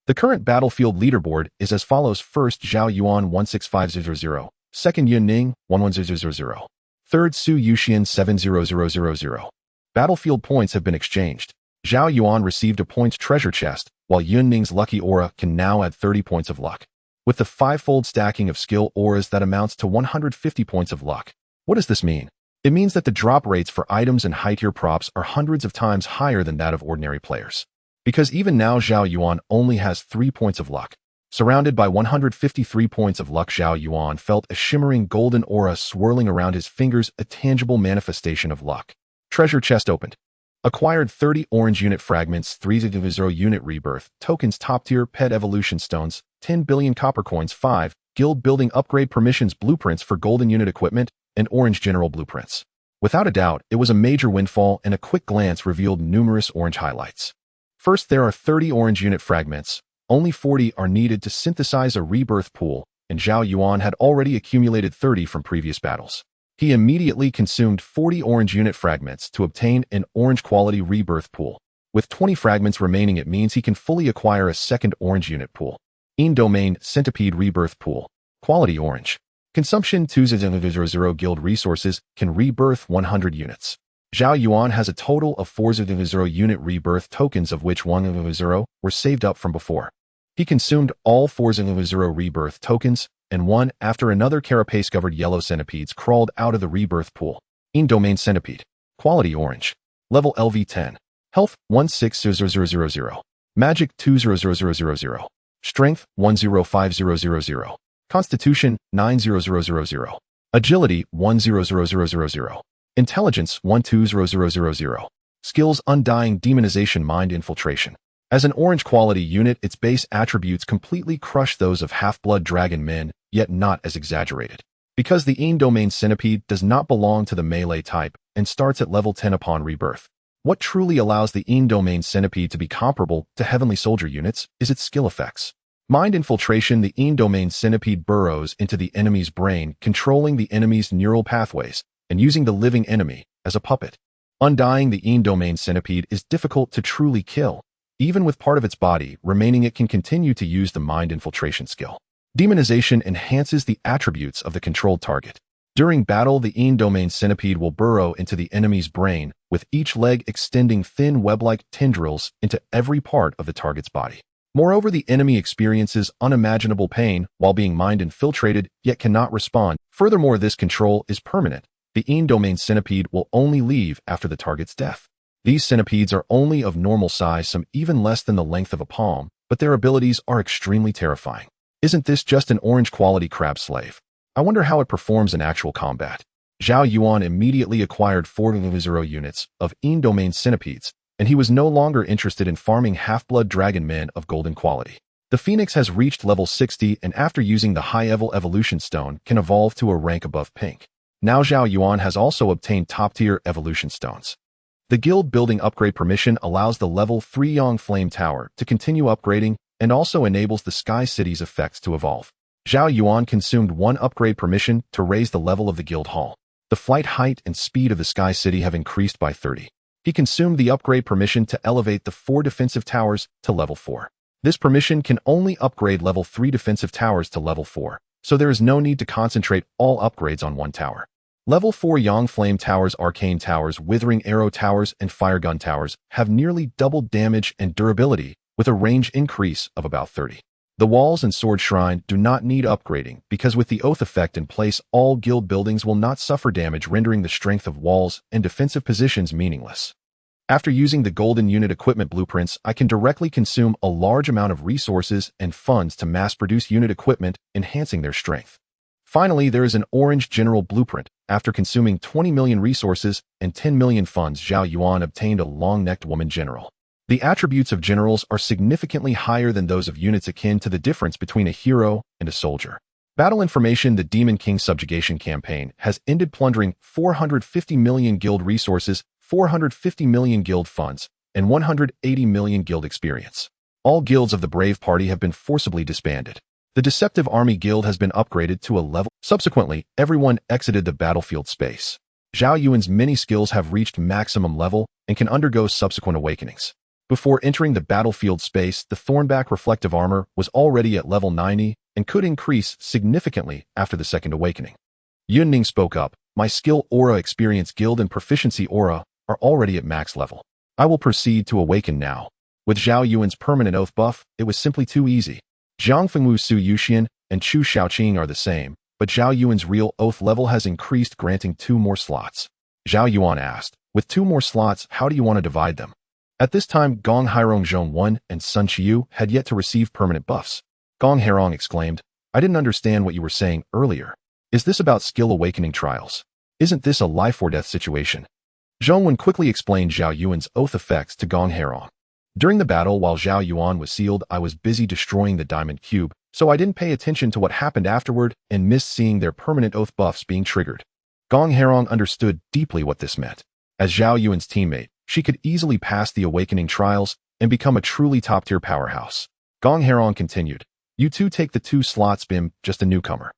The current battlefield leaderboard is as follows: 1st, Zhao Yuan 16500, 2nd, Yun Ning 11000, 3rd, Su Yuxian 70000. Battlefield points have been exchanged. Zhao Yuan received a points treasure chest, while Yun Ning's lucky aura can now add 30 points of luck. With the 5-fold stacking of skill auras, that amounts to 150 points of luck. What does this mean? It means that the drop rates for items and high-tier props are hundreds of times higher than that of ordinary players. Because even now Zhao Yuan only has 3 points of luck. Surrounded by 153 points of luck, Zhao Yuan felt a shimmering golden aura swirling around his fingers, a tangible manifestation of luck. Treasure chest opened. Acquired 30 orange unit fragments, 300 unit rebirth tokens, top tier pet evolution stones, 10 billion copper coins, 5 guild building upgrade permissions, blueprints for golden unit equipment, and orange general blueprints. Without a doubt, it was a major windfall, and a quick glance revealed numerous orange highlights. First, there are 30 orange unit fragments. Only 40 are needed to synthesize a rebirth pool, and Zhao Yuan had already accumulated 30 from previous battles. He immediately consumed 40 orange unit fragments to obtain an orange quality rebirth pool. With 20 fragments remaining, it means he can fully acquire a second orange unit pool. In Domain Centipede Rebirth Pool. Quality orange. Consumption 200 guild resources, can rebirth 100 units. Zhao Yuan has a total of 400 unit rebirth tokens, of which 100 were saved up from before. He consumed all 400 rebirth tokens and one after another carapace-covered yellow centipedes crawled out of the rebirth pool. In-domain centipede. Quality orange. Level LV10. Health 1600000. Magic 2000000. Strength 105000. Constitution 90000. Agility 100000. Intelligence 1200000. Skills Undying Demonization Mind Infiltration. As an orange quality unit, its base attributes completely crush those of half-blood dragon men, yet not as exaggerated. Because the in-domain centipede does not belong to the melee type and starts at level 10 upon rebirth. What truly allows the in-domain centipede to be comparable to heavenly soldier units is its skill effects. Mind infiltration. The in-domain centipede burrows into the enemy's brain, controlling the enemy's neural pathways and using the living enemy as a puppet. Undying the in-domain centipede is difficult to truly kill. Even with part of its body remaining, it can continue to use the mind infiltration skill. Demonization enhances the attributes of the controlled target. During battle, the in-domain centipede will burrow into the enemy's brain, with each leg extending thin web-like tendrils into every part of the target's body. Moreover, the enemy experiences unimaginable pain while being mind infiltrated, yet cannot respond. Furthermore, this control is permanent. The in-domain centipede will only leave after the target's death. These centipedes are only of normal size, some even less than the length of a palm, but their abilities are extremely terrifying. Isn't this just an orange quality crab slave? I wonder how it performs in actual combat. Zhao Yuan immediately acquired 400 units of in-domain centipedes, and he was no longer interested in farming half-blood dragon men of golden quality. The Phoenix has reached level 60 and after using the high-level evolution stone can evolve to a rank above pink. Now Zhao Yuan has also obtained top-tier evolution stones. The guild building upgrade permission allows the level 3 Yang Flame Tower to continue upgrading and also enables the Sky City's effects to evolve. Zhao Yuan consumed one upgrade permission to raise the level of the guild hall. The flight height and speed of the Sky City have increased by 30. He consumed the upgrade permission to elevate the 4 defensive towers to level 4. This permission can only upgrade level 3 defensive towers to level 4, so there is no need to concentrate all upgrades on one tower. Level 4 Yang Flame Towers, Arcane Towers, Withering Arrow Towers, and Firegun Towers have nearly double damage and durability with a range increase of about 30. The walls and sword shrine do not need upgrading because with the oath effect in place, all guild buildings will not suffer damage, rendering the strength of walls and defensive positions meaningless. After using the golden unit equipment blueprints, I can directly consume a large amount of resources and funds to mass-produce unit equipment, enhancing their strength. Finally, there is an orange general blueprint. After consuming 20 million resources and 10 million funds, Zhao Yuan obtained a long-necked woman general. The attributes of generals are significantly higher than those of units, akin to the difference between a hero and a soldier. Battle information. The Demon King subjugation campaign has ended, plundering 450 million guild resources, 450 million guild funds, and 180 million guild experience. All guilds of the Brave Party have been forcibly disbanded. The Deceptive Army Guild has been upgraded to a level. Subsequently, everyone exited the battlefield space. Zhao Yuan's many skills have reached maximum level and can undergo subsequent awakenings. Before entering the battlefield space, the Thornback Reflective Armor was already at level 90 and could increase significantly after the second awakening. Yunning spoke up. My skill Aura, Experience Guild, and Proficiency Aura are already at max level. I will proceed to awaken now. With Zhao Yuan's permanent oath buff, it was simply too easy. Zhang Fengwu, Su Yuxian, and Chu Shaoqing are the same, but Zhao Yuan's real oath level has increased, granting 2 more slots. Zhao Yuan asked, with 2 more slots, how do you want to divide them? At this time, Gong Hairong Zhong and Sun Qiu had yet to receive permanent buffs. Gong Hairong exclaimed, I didn't understand what you were saying earlier. Is this about skill awakening trials? Isn't this a life or death situation? Zhongwen quickly explained Zhao Yuan's oath effects to Gong Hairong. During the battle, while Zhao Yuan was sealed, I was busy destroying the diamond cube, so I didn't pay attention to what happened afterward and missed seeing their permanent oath buffs being triggered. Gong Hairong understood deeply what this meant. As Zhao Yuan's teammate, she could easily pass the awakening trials and become a truly top-tier powerhouse. Gong Hairong continued, you two take the 2 slots, Bim, just a newcomer.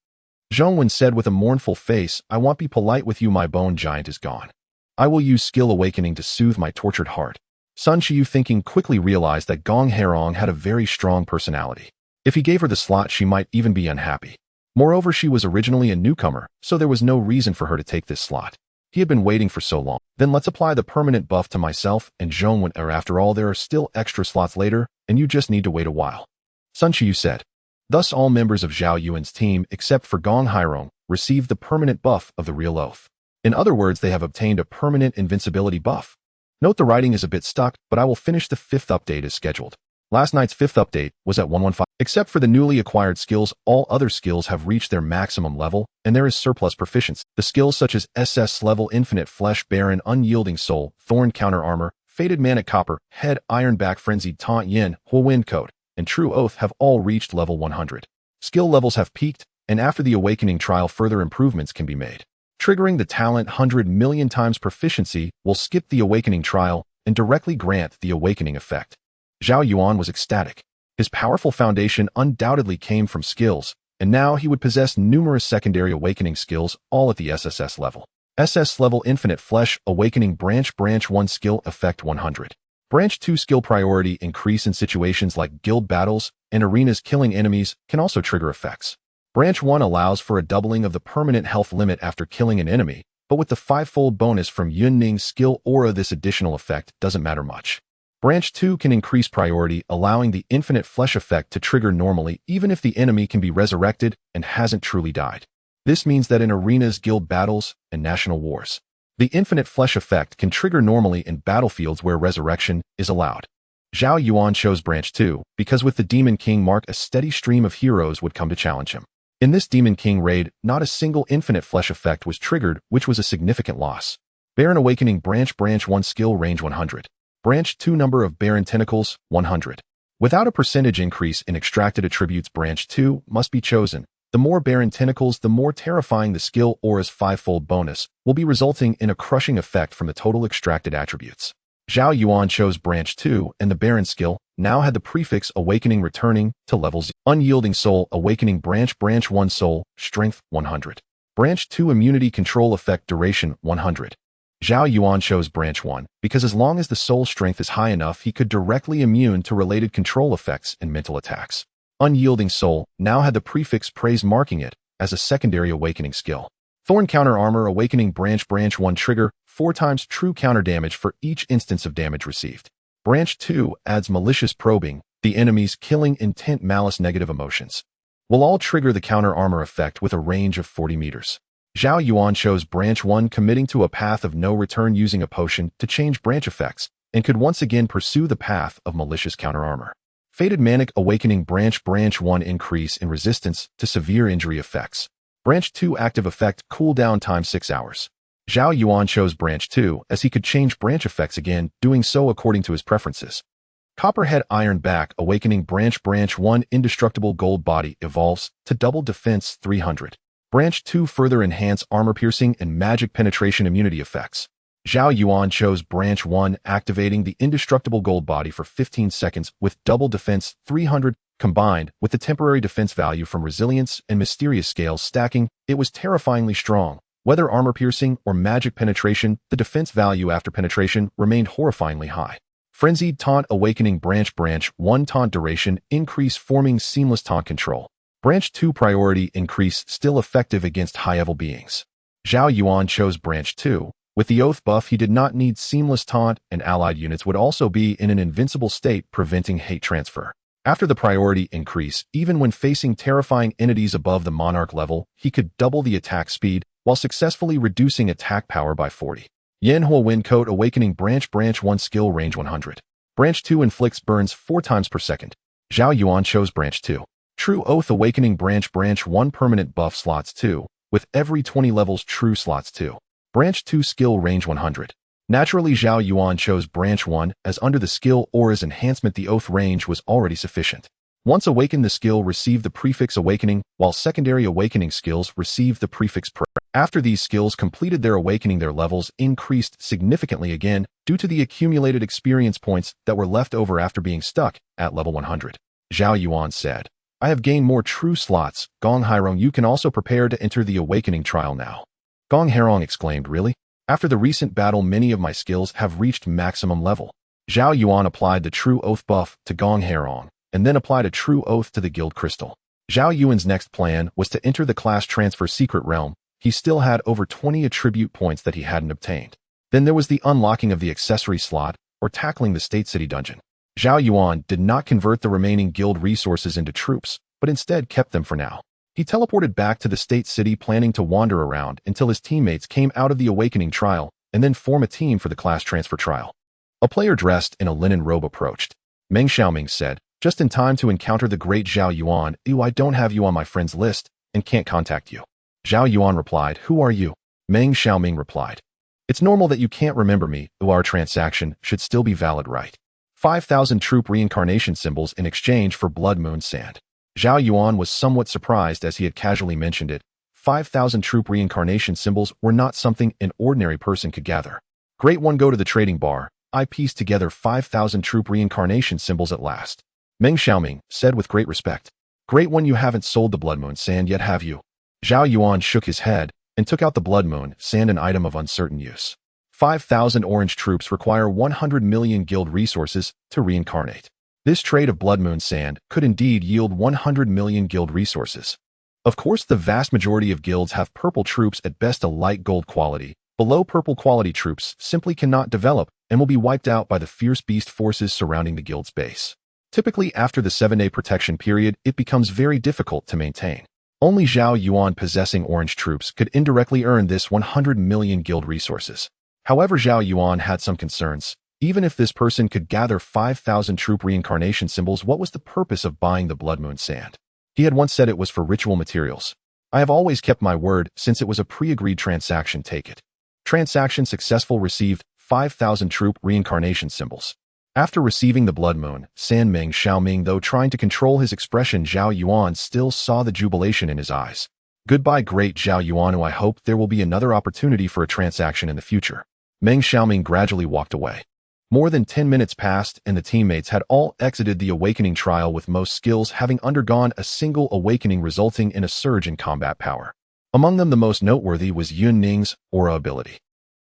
Zhongwen said with a mournful face, I won't be polite with you, my bone giant is gone. I will use skill awakening to soothe my tortured heart. Sun Qiu, thinking quickly, realized that Gong Hairong had a very strong personality. If he gave her the slot, she might even be unhappy. Moreover, she was originally a newcomer, so there was no reason for her to take this slot. He had been waiting for so long. Then let's apply the permanent buff to myself and Zhongwen. After all, there are still extra slots later, and you just need to wait a while. Sun Qiu said. Thus all members of Zhao Yuan's team, except for Gong Hairong, received the permanent buff of the real oath. In other words, they have obtained a permanent invincibility buff. Note the writing is a bit stuck, but I will finish the 5th update as scheduled. Last night's 5th update was at 115. Except for the newly acquired skills, all other skills have reached their maximum level, and there is surplus proficiency. The skills such as SS level Infinite Flesh, Barren, Unyielding Soul, Thorn Counter Armor, Fated Manic Copper, Head, Iron Back, Frenzied Taunt Yin, Wind Code, and True Oath have all reached level 100. Skill levels have peaked, and after the Awakening Trial further improvements can be made. Triggering the talent 100 million times proficiency will skip the Awakening Trial and directly grant the Awakening effect. Zhao Yuan was ecstatic. His powerful foundation undoubtedly came from skills, and now he would possess numerous secondary awakening skills all at the SSS level. SS level Infinite Flesh, Awakening Branch 1 skill effect 100. Branch 2 skill priority increase in situations like guild battles and arenas. Killing enemies can also trigger effects. Branch 1 allows for a doubling of the permanent health limit after killing an enemy, but with the 5-fold bonus from Yunning's skill aura, this additional effect doesn't matter much. Branch 2 can increase priority, allowing the Infinite Flesh effect to trigger normally even if the enemy can be resurrected and hasn't truly died. This means that in arenas, guild battles, and national wars, the Infinite Flesh effect can trigger normally in battlefields where resurrection is allowed. Zhao Yuan chose Branch 2 because with the Demon King mark, a steady stream of heroes would come to challenge him. In this Demon King raid, not a single Infinite Flesh effect was triggered, which was a significant loss. Barren Awakening Branch 1 skill range 100. Branch 2 number of Barren Tentacles, 100. Without a percentage increase in extracted attributes, Branch 2 must be chosen. The more Barren Tentacles, the more terrifying the skill aura's 5-fold bonus will be, resulting in a crushing effect from the total extracted attributes. Zhao Yuan chose Branch 2, and the Barren skill now had the prefix Awakening returning to level 0. Unyielding Soul, Awakening Branch 1 Soul, Strength, 100. Branch 2 Immunity Control Effect, Duration, 100. Zhao Yuan chose Branch 1 because as long as the soul strength is high enough, he could directly immune to related control effects and mental attacks. Unyielding Soul now had the prefix Praise, marking it as a secondary awakening skill. Thorn Counter Armor, Awakening Branch 1 trigger 4 times true counter damage for each instance of damage received. Branch 2 adds Malicious Probing, the enemy's killing intent, malice, negative emotions. Will all trigger the counter armor effect with a range of 40 meters. Zhao Yuan chose Branch 1, committing to a path of no return using a potion to change branch effects, and could once again pursue the path of malicious counter armor. Fated Manic Awakening Branch 1 increase in resistance to severe injury effects. Branch 2 active effect, cooldown time 6 hours. Zhao Yuan chose Branch 2 as he could change branch effects again, doing so according to his preferences. Copperhead Iron Back Awakening Branch 1 Indestructible Gold Body evolves to double defense 300. Branch 2 further enhance armor piercing and magic penetration immunity effects. Zhao Yuan chose Branch 1, activating the Indestructible Gold Body for 15 seconds with double defense 300, combined with the temporary defense value from Resilience and Mysterious Scales stacking, it was terrifyingly strong. Whether armor piercing or magic penetration, the defense value after penetration remained horrifyingly high. Frenzied Taunt Awakening Branch 1 Taunt duration increase, forming seamless taunt control. Branch 2 priority increase, still effective against high-level beings. Zhao Yuan chose Branch 2. With the Oath buff, he did not need seamless taunt, and allied units would also be in an invincible state, preventing hate transfer. After the priority increase, even when facing terrifying entities above the Monarch level, he could double the attack speed while successfully reducing attack power by 40. Yanhua Wind Coat Awakening Branch 1 skill range 100. Branch 2 inflicts burns 4 times per second. Zhao Yuan chose Branch 2. True Oath Awakening Branch 1 permanent buff slots 2, with every 20 levels true slots 2. Branch 2 skill range 100. Naturally, Zhao Yuan chose Branch 1 as under the skill aura's enhancement the Oath range was already sufficient. Once awakened, the skill received the prefix Awakening, while secondary awakening skills received the prefix Prayer. After these skills completed their awakening, their levels increased significantly again due to the accumulated experience points that were left over after being stuck at level 100. Zhao Yuan said, I have gained more true slots. Gong Hairong, you can also prepare to enter the awakening trial now. Gong Hairong exclaimed, really? After the recent battle, many of my skills have reached maximum level. Zhao Yuan applied the True Oath buff to Gong Hairong, and then applied a True Oath to the Guild Crystal. Zhao Yuan's next plan was to enter the class transfer secret realm. He still had over 20 attribute points that he hadn't obtained. Then there was the unlocking of the accessory slot, or tackling the State City dungeon. Zhao Yuan did not convert the remaining guild resources into troops, but instead kept them for now. He teleported back to the state city, planning to wander around until his teammates came out of the awakening trial and then form a team for the class transfer trial. A player dressed in a linen robe approached. Meng Xiaoming said, just in time to encounter the great Zhao Yuan. I don't have you on my friends list and can't contact you. Zhao Yuan replied, who are you? Meng Xiaoming replied, it's normal that you can't remember me. Our transaction should still be valid, right? 5,000 troop reincarnation symbols in exchange for blood moon sand. Zhao Yuan was somewhat surprised as he had casually mentioned it. 5,000 troop reincarnation symbols were not something an ordinary person could gather. Great one, go to the trading bar. I pieced together 5,000 troop reincarnation symbols at last. Meng Xiaoming said with great respect. Great one, you haven't sold the blood moon sand yet, have you? Zhao Yuan shook his head and took out the blood moon sand, an item of uncertain use. 5,000 orange troops require 100 million guild resources to reincarnate. This trade of blood moon sand could indeed yield 100 million guild resources. Of course, the vast majority of guilds have purple troops, at best a light gold quality. Below purple quality troops simply cannot develop and will be wiped out by the fierce beast forces surrounding the guild's base. Typically, after the 7-day protection period, it becomes very difficult to maintain. Only Zhao Yuan possessing orange troops could indirectly earn this 100 million guild resources. However, Zhao Yuan had some concerns. Even if this person could gather 5,000 troop reincarnation symbols, what was the purpose of buying the blood moon sand? He had once said it was for ritual materials. I have always kept my word since it was a pre-agreed transaction. Take it. Transaction successful. Received 5,000 troop reincarnation symbols. After receiving the blood moon sand, Meng Xiaoming, though trying to control his expression, Zhao Yuan still saw the jubilation in his eyes. Goodbye, great Zhao Yuan. I hope there will be another opportunity for a transaction in the future. Meng Xiaoming gradually walked away. More than 10 minutes passed and the teammates had all exited the awakening trial, with most skills having undergone a single awakening, resulting in a surge in combat power. Among them, the most noteworthy was Yun Ning's Aura ability.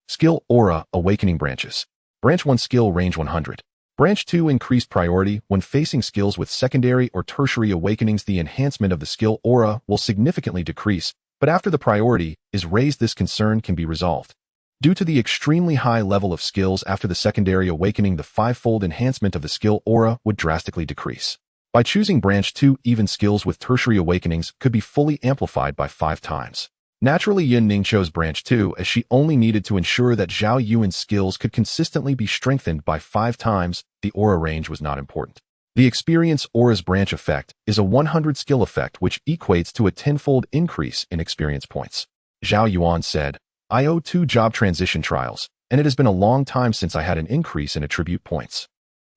Skill Aura Awakening Branches. Branch 1 skill range 100. Branch 2 increased priority when facing skills with secondary or tertiary awakenings. The enhancement of the skill Aura will significantly decrease, but after the priority is raised, this concern can be resolved. Due to the extremely high level of skills after the secondary awakening, the 5-fold enhancement of the skill Aura would drastically decrease. By choosing Branch 2, even skills with tertiary awakenings could be fully amplified by 5 times. Naturally, Yun Ning chose Branch 2 as she only needed to ensure that Zhao Yuan's skills could consistently be strengthened by 5 times. The Aura range was not important. The Experience Aura's branch effect is a 100 skill effect, which equates to a 10-fold increase in experience points. Zhao Yuan said, I owe 2 job transition trials, and it has been a long time since I had an increase in attribute points.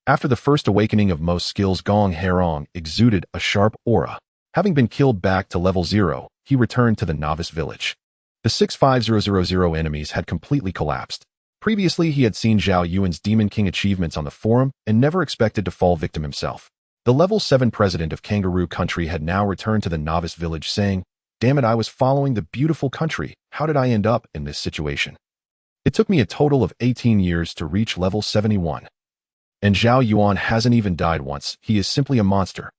After the first awakening of most skills, Gong Herong exuded a sharp aura. Having been killed back to level 0, he returned to the novice village. The 65000 enemies had completely collapsed. Previously, he had seen Zhao Yuan's Demon King achievements on the forum and never expected to fall victim himself. The level 7 president of Kangaroo Country had now returned to the novice village, saying, damn it, I was following the beautiful country. How did I end up in this situation? It took me a total of 18 years to reach level 71. And Zhao Yuan hasn't even died once. He is simply a monster.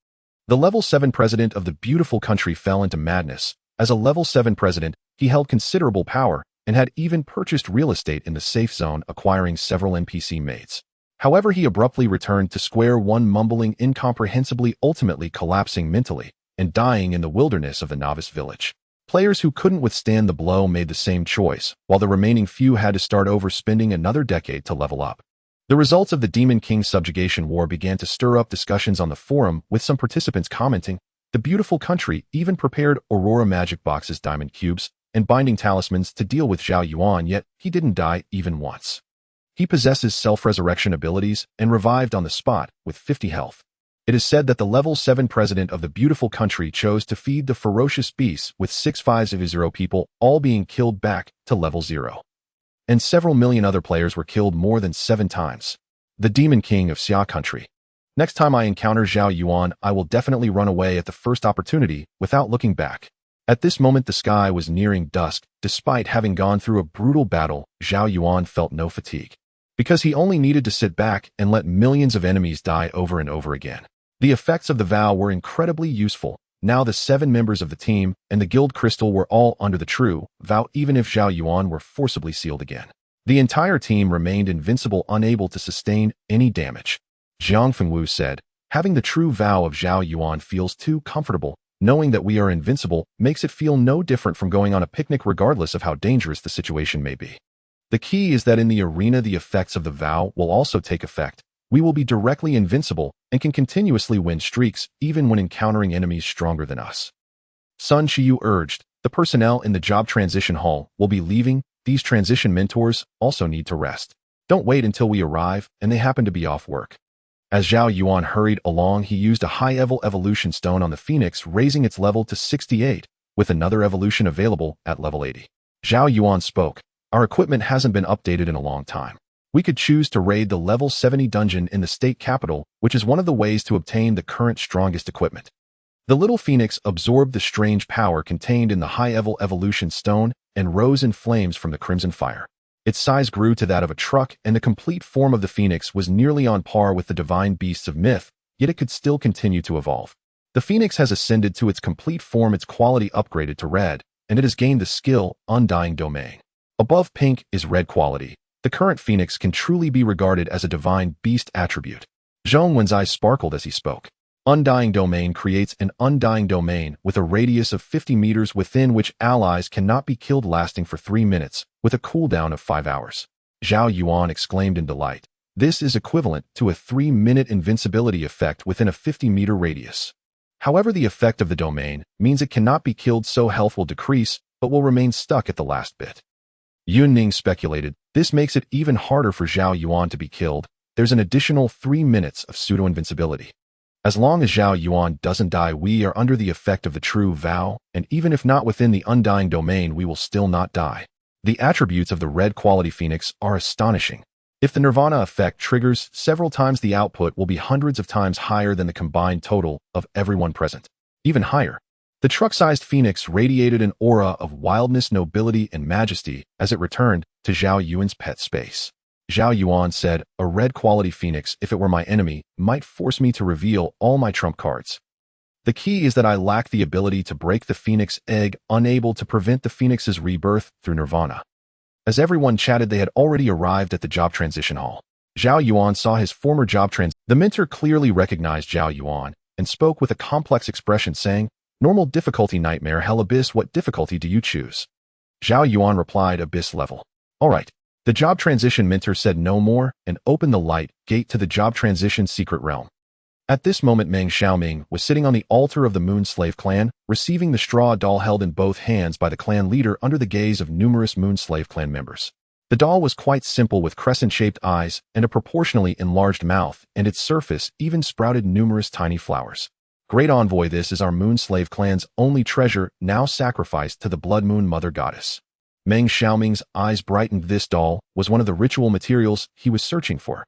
The level 7 president of the beautiful country fell into madness. As a level 7 president, he held considerable power and had even purchased real estate in the safe zone, acquiring several NPC maids. However, he abruptly returned to square one, mumbling incomprehensibly, ultimately collapsing mentally and dying in the wilderness of the novice village. Players who couldn't withstand the blow made the same choice, while the remaining few had to start over, spending another decade to level up. The results of the Demon King subjugation war began to stir up discussions on the forum, with some participants commenting, the beautiful country even prepared Aurora magic boxes, diamond cubes, and binding talismans to deal with Zhao Yuan, yet he didn't die even once. He possesses self-resurrection abilities and revived on the spot with 50 health. It is said that the level 7 president of the beautiful country chose to feed the ferocious beasts, with 650 people all being killed back to level 0. And several million other players were killed more than 7 times. The Demon King of Xia Country. Next time I encounter Zhao Yuan, I will definitely run away at the first opportunity without looking back. At this moment, the sky was nearing dusk. Despite having gone through a brutal battle, Zhao Yuan felt no fatigue, because he only needed to sit back and let millions of enemies die over and over again. The effects of the vow were incredibly useful. Now the 7 members of the team and the guild crystal were all under the true vow, even if Zhao Yuan were forcibly sealed again. The entire team remained invincible, unable to sustain any damage. Jiang Fengwu said, Having the true vow of Zhao Yuan feels too comfortable. Knowing that we are invincible makes it feel no different from going on a picnic regardless of how dangerous the situation may be. The key is that in the arena the effects of the vow will also take effect. We will be directly invincible and can continuously win streaks even when encountering enemies stronger than us. Sun Qiyu urged, the personnel in the job transition hall will be leaving. These transition mentors also need to rest. Don't wait until we arrive and they happen to be off work. As Zhao Yuan hurried along, he used a high-level evolution stone on the Phoenix, raising its level to 68, with another evolution available at level 80. Zhao Yuan spoke, our equipment hasn't been updated in a long time. We could choose to raid the level 70 dungeon in the state capital, which is one of the ways to obtain the current strongest equipment. The little Phoenix absorbed the strange power contained in the high-level evolution stone and rose in flames from the crimson fire. Its size grew to that of a truck, and the complete form of the Phoenix was nearly on par with the divine beasts of myth, yet it could still continue to evolve. The Phoenix has ascended to its complete form, its quality upgraded to red, and it has gained the skill Undying Domain. Above pink is red quality. The current Phoenix can truly be regarded as a divine beast attribute. Zhong Wen's eyes sparkled as he spoke. Undying Domain creates an undying domain with a radius of 50 meters within which allies cannot be killed, lasting for 3 minutes, with a cooldown of 5 hours. Zhao Yuan exclaimed in delight. This is equivalent to a 3-minute invincibility effect within a 50-meter radius. However, the effect of the domain means it cannot be killed, so health will decrease, but will remain stuck at the last bit. Yun Ning speculated, this makes it even harder for Zhao Yuan to be killed. There's an additional 3 minutes of pseudo-invincibility. As long as Zhao Yuan doesn't die, we are under the effect of the true vow, and even if not within the undying domain, we will still not die. The attributes of the red quality Phoenix are astonishing. If the Nirvana effect triggers several times, the output will be hundreds of times higher than the combined total of everyone present. Even higher. The truck-sized Phoenix radiated an aura of wildness, nobility, and majesty as it returned to Zhao Yuan's pet space. Zhao Yuan said, a red-quality Phoenix, if it were my enemy, might force me to reveal all my trump cards. The key is that I lack the ability to break the Phoenix egg, unable to prevent the Phoenix's rebirth through Nirvana. As everyone chatted, they had already arrived at the job transition hall. Zhao Yuan saw his former job The mentor clearly recognized Zhao Yuan and spoke with a complex expression, saying, normal difficulty, nightmare, hell, abyss, what difficulty do you choose? Zhao Yuan replied, abyss level. All right. The job transition mentor said no more and opened the light gate to the job transition secret realm. At this moment, Meng Xiaoming was sitting on the altar of the Moon Slave clan, receiving the straw doll held in both hands by the clan leader under the gaze of numerous Moon Slave clan members. The doll was quite simple, with crescent-shaped eyes and a proportionally enlarged mouth, and its surface even sprouted numerous tiny flowers. Great Envoy, this is our Moon Slave clan's only treasure, now sacrificed to the Blood Moon Mother Goddess. Meng Xiaoming's eyes brightened. This doll was one of the ritual materials he was searching for.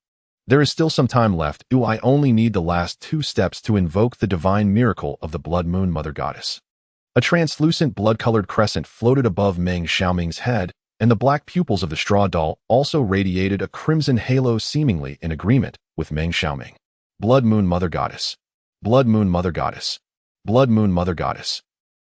There is still some time left. I only need the last 2 steps to invoke the divine miracle of the Blood Moon Mother Goddess. A translucent blood-colored crescent floated above Meng Xiaoming's head, and the black pupils of the straw doll also radiated a crimson halo, seemingly in agreement with Meng Xiaoming. Blood Moon Mother Goddess. Blood Moon Mother Goddess. Blood Moon Mother Goddess.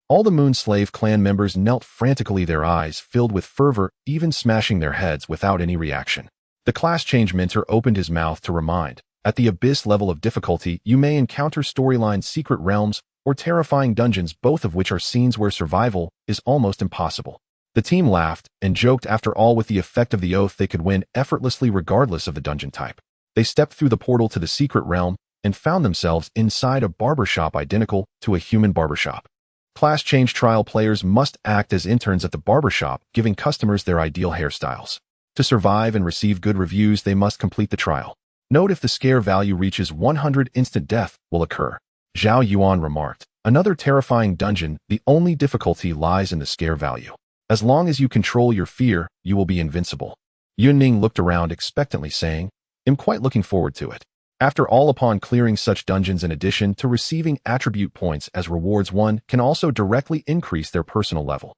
All the Moon Slave clan members knelt frantically, their eyes filled with fervor, even smashing their heads without any reaction. The class change mentor opened his mouth to remind, at the abyss level of difficulty, you may encounter storyline secret realms or terrifying dungeons, both of which are scenes where survival is almost impossible. The team laughed and joked. After all, with the effect of the oath, they could win effortlessly regardless of the dungeon type. They stepped through the portal to the secret realm and found themselves inside a barbershop identical to a human barbershop. Class change trial players must act as interns at the barbershop, giving customers their ideal hairstyles. To survive and receive good reviews, they must complete the trial. Note, if the scare value reaches 100, instant death will occur. Zhao Yuan remarked, another terrifying dungeon, the only difficulty lies in the scare value. As long as you control your fear, you will be invincible. Yunning looked around expectantly, saying, I'm quite looking forward to it. After all, upon clearing such dungeons, in addition to receiving attribute points as rewards, one can also directly increase their personal level.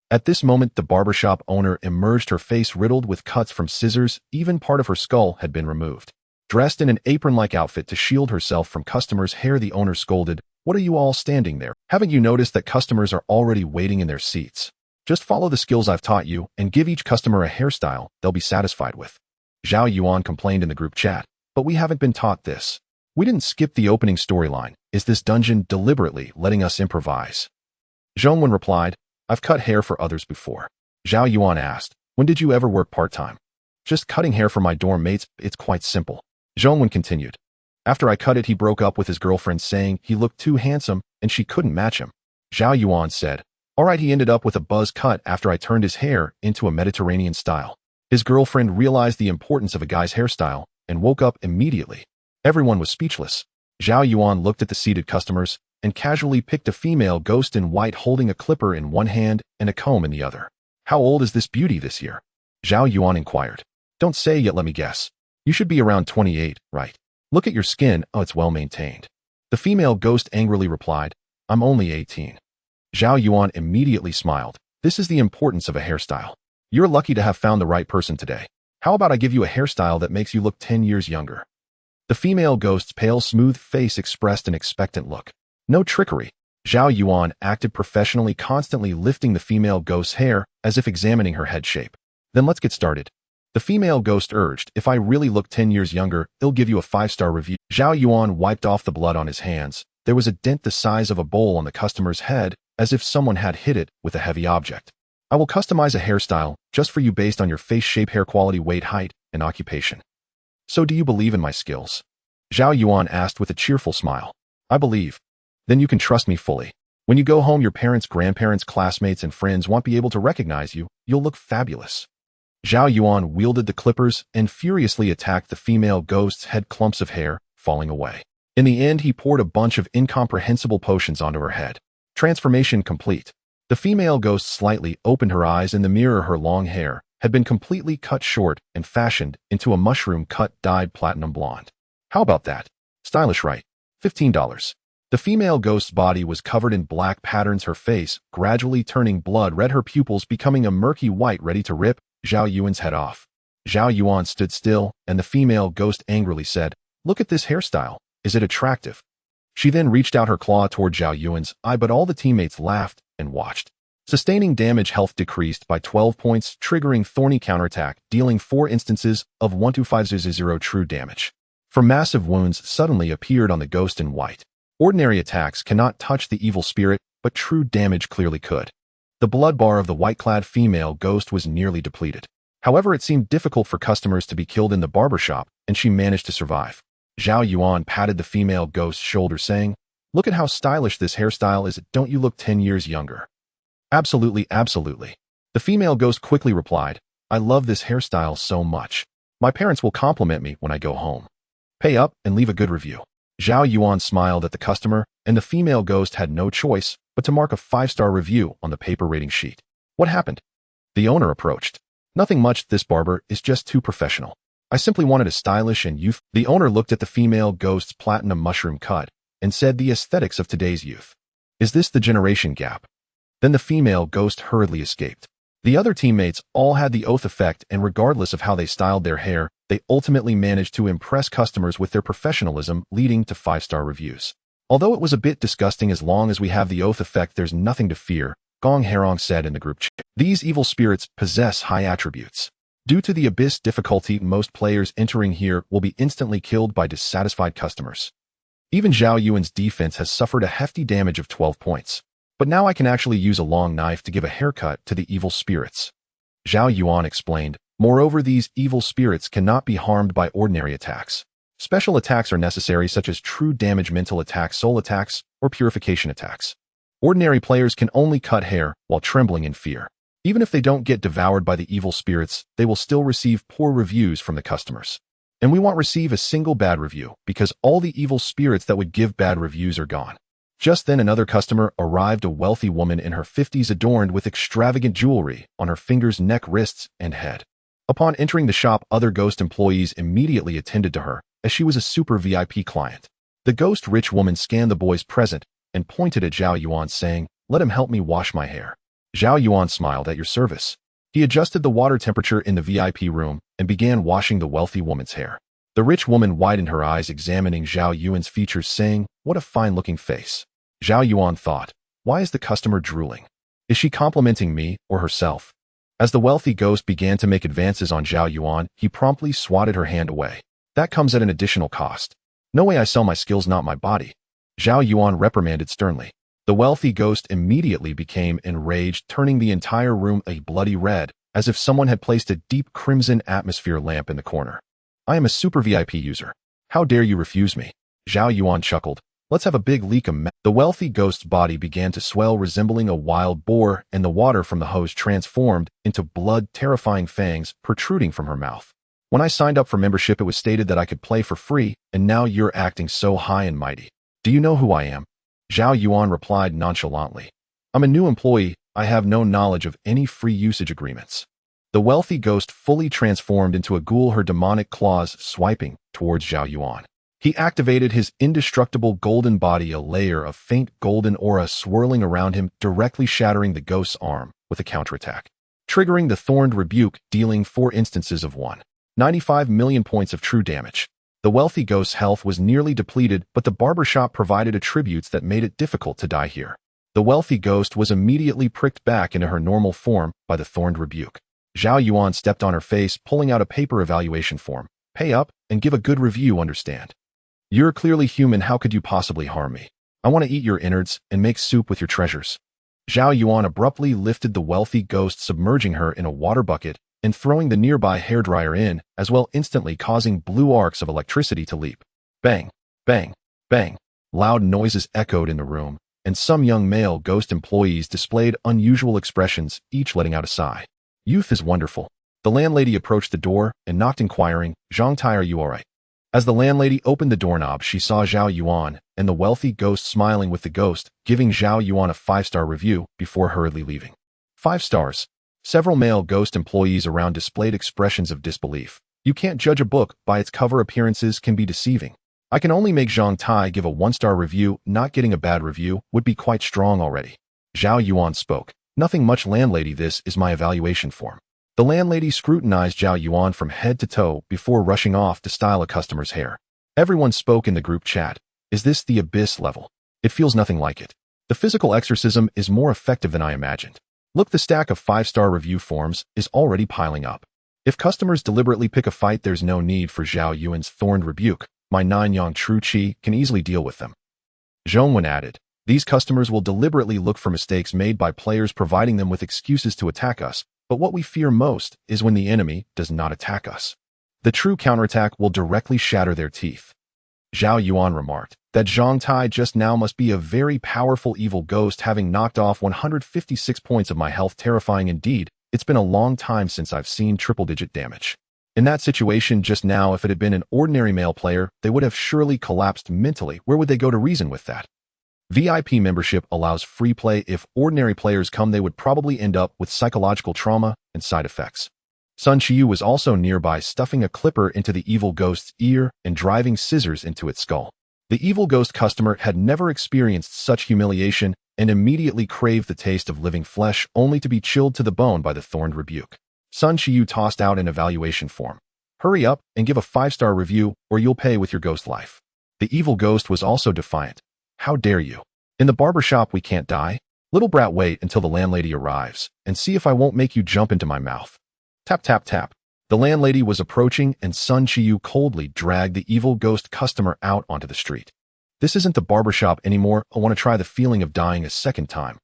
At this moment, the barbershop owner emerged, her face riddled with cuts from scissors, even part of her skull had been removed. Dressed in an apron-like outfit to shield herself from customers' hair, the owner scolded, what are you all standing there? Haven't you noticed that customers are already waiting in their seats? Just follow the skills I've taught you and give each customer a hairstyle they'll be satisfied with. Zhao Yuan complained in the group chat, but we haven't been taught this. We didn't skip the opening storyline. Is this dungeon deliberately letting us improvise? Zhao Yuan replied, I've cut hair for others before. Zhao Yuan asked, when did you ever work part-time? Just cutting hair for my dorm mates, it's quite simple. Zhao Yuan continued. After I cut it, he broke up with his girlfriend saying he looked too handsome and she couldn't match him. Zhao Yuan said, alright, he ended up with a buzz cut after I turned his hair into a Mediterranean style. His girlfriend realized the importance of a guy's hairstyle and woke up immediately. Everyone was speechless. Zhao Yuan looked at the seated customers and casually picked a female ghost in white holding a clipper in one hand and a comb in the other. How old is this beauty this year? Zhao Yuan inquired. Don't say yet, let me guess. You should be around 28, right? Look at your skin, oh, it's well maintained. The female ghost angrily replied, I'm only 18. Zhao Yuan immediately smiled. This is the importance of a hairstyle. You're lucky to have found the right person today. How about I give you a hairstyle that makes you look 10 years younger? The female ghost's pale, smooth face expressed an expectant look. No trickery. Zhao Yuan acted professionally, constantly lifting the female ghost's hair as if examining her head shape. Then let's get started. The female ghost urged, if I really look 10 years younger, I'll give you a 5-star review. Zhao Yuan wiped off the blood on his hands. There was a dent the size of a bowl on the customer's head, as if someone had hit it with a heavy object. I will customize a hairstyle just for you based on your face shape, hair quality, weight, height, and occupation. So do you believe in my skills? Zhao Yuan asked with a cheerful smile. I believe. Then you can trust me fully. When you go home, your parents, grandparents, classmates, and friends won't be able to recognize you. You'll look fabulous. Zhao Yuan wielded the clippers and furiously attacked the female ghost's head, clumps of hair falling away. In the end, he poured a bunch of incomprehensible potions onto her head. Transformation complete. The female ghost slightly opened her eyes. In the mirror, her long hair had been completely cut short and fashioned into a mushroom-cut dyed platinum blonde. How about that? Stylish, right? $15. The female ghost's body was covered in black patterns, her face gradually turning blood red, her pupils becoming a murky white, ready to rip Zhao Yuan's head off. Zhao Yuan stood still, and the female ghost angrily said, Look at this hairstyle. Is it attractive? She then reached out her claw toward Zhao Yuan's eye, but all the teammates laughed and watched. Sustaining damage, health decreased by 12 points, triggering thorny counterattack, dealing 4 instances of 12500 true damage. For massive wounds suddenly appeared on the ghost in white. Ordinary attacks cannot touch the evil spirit, but true damage clearly could. The blood bar of the white-clad female ghost was nearly depleted. However, it seemed difficult for customers to be killed in the barbershop, and she managed to survive. Zhao Yuan patted the female ghost's shoulder, saying, Look at how stylish this hairstyle is. Don't you look 10 years younger? Absolutely, absolutely. The female ghost quickly replied, I love this hairstyle so much. My parents will compliment me when I go home. Pay up and leave a good review. Zhao Yuan smiled at the customer, and the female ghost had no choice but to mark a 5-star review on the paper rating sheet. What happened? The owner approached. Nothing much, this barber is just too professional. I simply wanted a stylish and youth. The owner looked at the female ghost's platinum mushroom cut and said, the aesthetics of today's youth. Is this the generation gap? Then the female ghost hurriedly escaped. The other teammates all had the oath effect, and regardless of how they styled their hair, they ultimately managed to impress customers with their professionalism, leading to 5-star reviews. Although it was a bit disgusting, as long as we have the oath effect, there's nothing to fear, Gong Herong said in the group chat. These evil spirits possess high attributes. Due to the abyss difficulty, most players entering here will be instantly killed by dissatisfied customers. Even Zhao Yuan's defense has suffered a hefty damage of 12 points. But now I can actually use a long knife to give a haircut to the evil spirits. Zhao Yuan explained, moreover, these evil spirits cannot be harmed by ordinary attacks. Special attacks are necessary, such as true damage, mental attacks, soul attacks, or purification attacks. Ordinary players can only cut hair while trembling in fear. Even if they don't get devoured by the evil spirits, they will still receive poor reviews from the customers. And we won't receive a single bad review, because all the evil spirits that would give bad reviews are gone. Just then another customer arrived, a wealthy woman in her 50s adorned with extravagant jewelry on her fingers, neck, wrists, and head. Upon entering the shop, other ghost employees immediately attended to her, as she was a super VIP client. The ghost rich woman scanned the boy's present and pointed at Zhao Yuan, saying, Let him help me wash my hair. Zhao Yuan smiled, at your service. He adjusted the water temperature in the VIP room and began washing the wealthy woman's hair. The rich woman widened her eyes, examining Zhao Yuan's features, saying, What a fine-looking face. Zhao Yuan thought, why is the customer drooling? Is she complimenting me or herself? As the wealthy ghost began to make advances on Zhao Yuan, he promptly swatted her hand away. That comes at an additional cost. No way, I sell my skills, not my body. Zhao Yuan reprimanded sternly. The wealthy ghost immediately became enraged, turning the entire room a bloody red, as if someone had placed a deep crimson atmosphere lamp in the corner. I am a super VIP user. How dare you refuse me? Zhao Yuan chuckled. Let's have a big leak of The wealthy ghost's body began to swell, resembling a wild boar, and the water from the hose transformed into blood, terrifying fangs protruding from her mouth. When I signed up for membership, it was stated that I could play for free, and now you're acting so high and mighty. Do you know who I am? Zhao Yuan replied nonchalantly. I'm a new employee. I have no knowledge of any free usage agreements. The wealthy ghost fully transformed into a ghoul, her demonic claws swiping towards Zhao Yuan. He activated his indestructible golden body, a layer of faint golden aura swirling around him, directly shattering the ghost's arm with a counterattack, triggering the Thorn Rebuke, dealing 4 instances of 1.95 million points of true damage. The wealthy ghost's health was nearly depleted, but the barbershop provided attributes that made it difficult to die here. The wealthy ghost was immediately pricked back into her normal form by the Thorn Rebuke. Zhao Yuan stepped on her face, pulling out a paper evaluation form. Pay up and give a good review, understand? You're clearly human. How could you possibly harm me? I want to eat your innards and make soup with your treasures. Zhao Yuan abruptly lifted the wealthy ghost, submerging her in a water bucket and throwing the nearby hairdryer in, as well, instantly causing blue arcs of electricity to leap. Bang, bang, bang. Loud noises echoed in the room, and some young male ghost employees displayed unusual expressions, each letting out a sigh. Youth is wonderful. The landlady approached the door and knocked, inquiring, Zhang Tai, are you all right? As the landlady opened the doorknob, she saw Zhao Yuan and the wealthy ghost smiling with the ghost, giving Zhao Yuan a 5-star review before hurriedly leaving. 5 stars. Several male ghost employees around displayed expressions of disbelief. You can't judge a book by its cover. Appearances can be deceiving. I can only make Zhang Tai give a 1-star review. Not getting a bad review would be quite strong already. Zhao Yuan spoke. Nothing much, landlady. This is my evaluation form. The landlady scrutinized Zhao Yuan from head to toe before rushing off to style a customer's hair. Everyone spoke in the group chat. Is this the abyss level? It feels nothing like it. The physical exorcism is more effective than I imagined. Look, the stack of 5-star review forms is already piling up. If customers deliberately pick a fight, there's no need for Zhao Yuan's Thorn Rebuke. My 9-yang true chi can easily deal with them. Zhong Wen added. These customers will deliberately look for mistakes made by players, providing them with excuses to attack us. But what we fear most is when the enemy does not attack us. The true counterattack will directly shatter their teeth. Zhao Yuan remarked that Zhang Tai just now must be a very powerful evil ghost, having knocked off 156 points of my health. Terrifying indeed. It's been a long time since I've seen triple-digit damage. In that situation just now, if it had been an ordinary male player, they would have surely collapsed mentally. Where would they go to reason with that? VIP membership allows free play. If ordinary players come, they would probably end up with psychological trauma and side effects. Sun Qiyu was also nearby, stuffing a clipper into the evil ghost's ear and driving scissors into its skull. The evil ghost customer had never experienced such humiliation and immediately craved the taste of living flesh, only to be chilled to the bone by the Thorn Rebuke. Sun Qiyu tossed out an evaluation form. Hurry up and give a 5-star review, or you'll pay with your ghost life. The evil ghost was also defiant. How dare you? In the barbershop we can't die? Little brat, wait until the landlady arrives, and see if I won't make you jump into my mouth. Tap, tap, tap. The landlady was approaching, and Sun Qiyu coldly dragged the evil ghost customer out onto the street. This isn't the barbershop anymore. I want to try the feeling of dying a second time.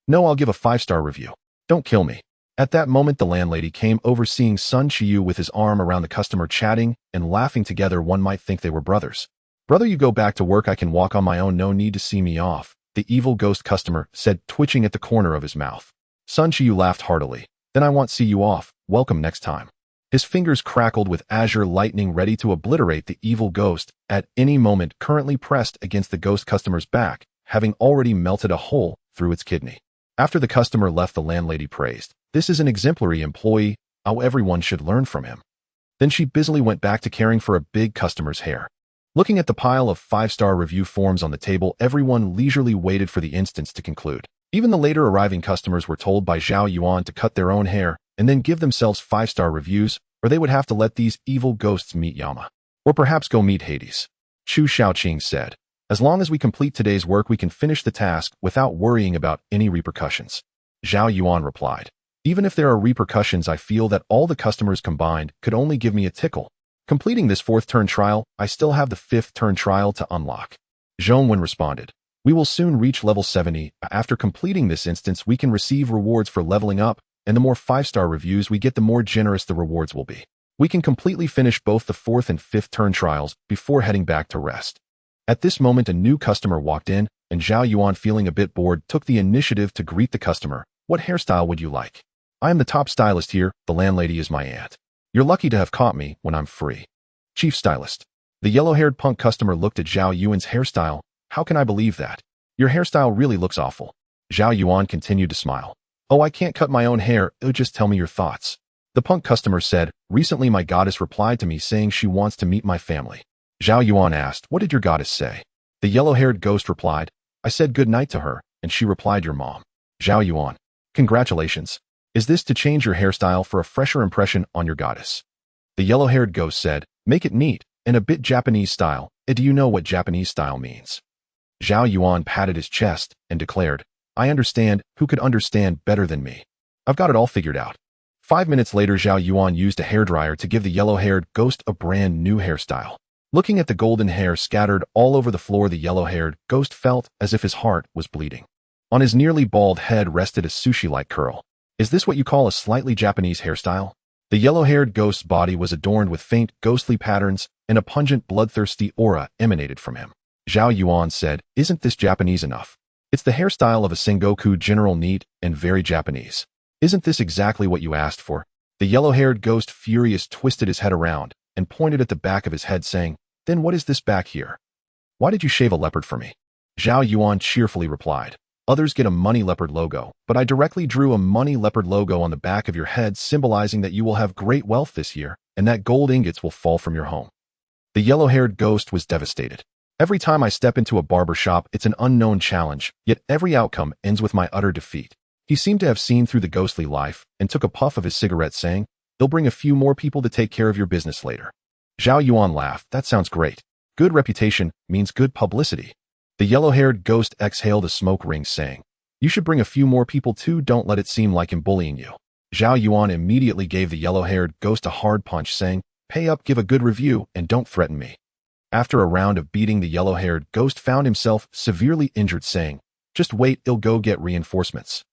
No, I'll give a 5-star review. Don't kill me. At that moment, the landlady came over, seeing Sun Qiyu with his arm around the customer, chatting and laughing together. One might think they were brothers. Brother, you go back to work. I can walk on my own. No need to see me off, the evil ghost customer said, twitching at the corner of his mouth. Sun Qiyu laughed heartily. Then I won't see you off. Welcome next time. His fingers crackled with azure lightning, ready to obliterate the evil ghost at any moment, currently pressed against the ghost customer's back, having already melted a hole through its kidney. After the customer left, the landlady praised. This is an exemplary employee. How everyone should learn from him. Then she busily went back to caring for a big customer's hair. Looking at the pile of 5-star review forms on the table, everyone leisurely waited for the instance to conclude. Even the later arriving customers were told by Zhao Yuan to cut their own hair and then give themselves 5-star reviews, or they would have to let these evil ghosts meet Yama. Or perhaps go meet Hades. Chu Shaoqing said. As long as we complete today's work, we can finish the task without worrying about any repercussions. Zhao Yuan replied. Even if there are repercussions, I feel that all the customers combined could only give me a tickle. Completing this 4th turn trial, I still have the 5th turn trial to unlock. Zhao Yuan responded. We will soon reach level 70. After completing this instance, we can receive rewards for leveling up, and the more 5-star reviews we get, the more generous the rewards will be. We can completely finish both the 4th and 5th turn trials before heading back to rest. At this moment, a new customer walked in, and Zhao Yuan, feeling a bit bored, took the initiative to greet the customer. What hairstyle would you like? I am the top stylist here. The landlady is my aunt. You're lucky to have caught me when I'm free. Chief stylist. The yellow-haired punk customer looked at Zhao Yuan's hairstyle. How can I believe that? Your hairstyle really looks awful. Zhao Yuan continued to smile. Oh, I can't cut my own hair. Just tell me your thoughts. The punk customer said, recently my goddess replied to me saying she wants to meet my family. Zhao Yuan asked, what did your goddess say? The yellow-haired ghost replied, I said good night to her, and she replied, your mom. Zhao Yuan. Congratulations. Is this to change your hairstyle for a fresher impression on your goddess? The yellow-haired ghost said, make it neat, and a bit Japanese style. Do you know what Japanese style means? Zhao Yuan patted his chest and declared, I understand. Who could understand better than me? I've got it all figured out. 5 minutes later, Zhao Yuan used a hairdryer to give the yellow-haired ghost a brand new hairstyle. Looking at the golden hair scattered all over the floor, the yellow-haired ghost felt as if his heart was bleeding. On his nearly bald head rested a sushi-like curl. Is this what you call a slightly Japanese hairstyle? The yellow-haired ghost's body was adorned with faint, ghostly patterns, and a pungent, bloodthirsty aura emanated from him. Zhao Yuan said, isn't this Japanese enough? It's the hairstyle of a Sengoku general, neat and very Japanese. Isn't this exactly what you asked for? The yellow-haired ghost, furious, twisted his head around and pointed at the back of his head, saying, then what is this back here? Why did you shave a leopard for me? Zhao Yuan cheerfully replied, others get a money leopard logo, but I directly drew a money leopard logo on the back of your head, symbolizing that you will have great wealth this year, and that gold ingots will fall from your home. The yellow-haired ghost was devastated. Every time I step into a barber shop, it's an unknown challenge, yet every outcome ends with my utter defeat. He seemed to have seen through the ghostly life and took a puff of his cigarette, saying, they'll bring a few more people to take care of your business later. Zhao Yuan laughed. That sounds great. Good reputation means good publicity. The yellow-haired ghost exhaled a smoke ring, saying, you should bring a few more people too. Don't let it seem like I'm bullying you. Zhao Yuan immediately gave the yellow-haired ghost a hard punch, saying, pay up, give a good review, and don't threaten me. After a round of beating, the yellow-haired ghost found himself severely injured, saying, just wait, I'll go get reinforcements.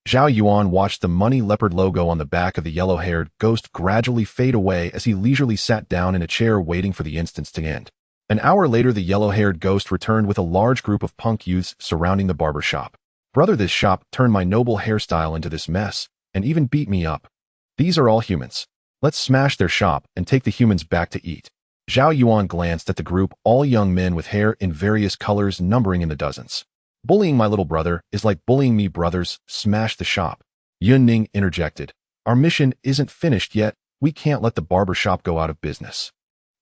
Zhao Yuan watched the money leopard logo on the back of the yellow-haired ghost gradually fade away as he leisurely sat down in a chair waiting for the instance to end. An hour later, the yellow-haired ghost returned with a large group of punk youths surrounding the barber shop. Brother, this shop turned my noble hairstyle into this mess and even beat me up. These are all humans. Let's smash their shop and take the humans back to eat. Zhao Yuan glanced at the group, all young men with hair in various colors numbering in the dozens. Bullying my little brother is like bullying me, brothers. Smash the shop. Yun Ning interjected. Our mission isn't finished yet. We can't let the barber shop go out of business.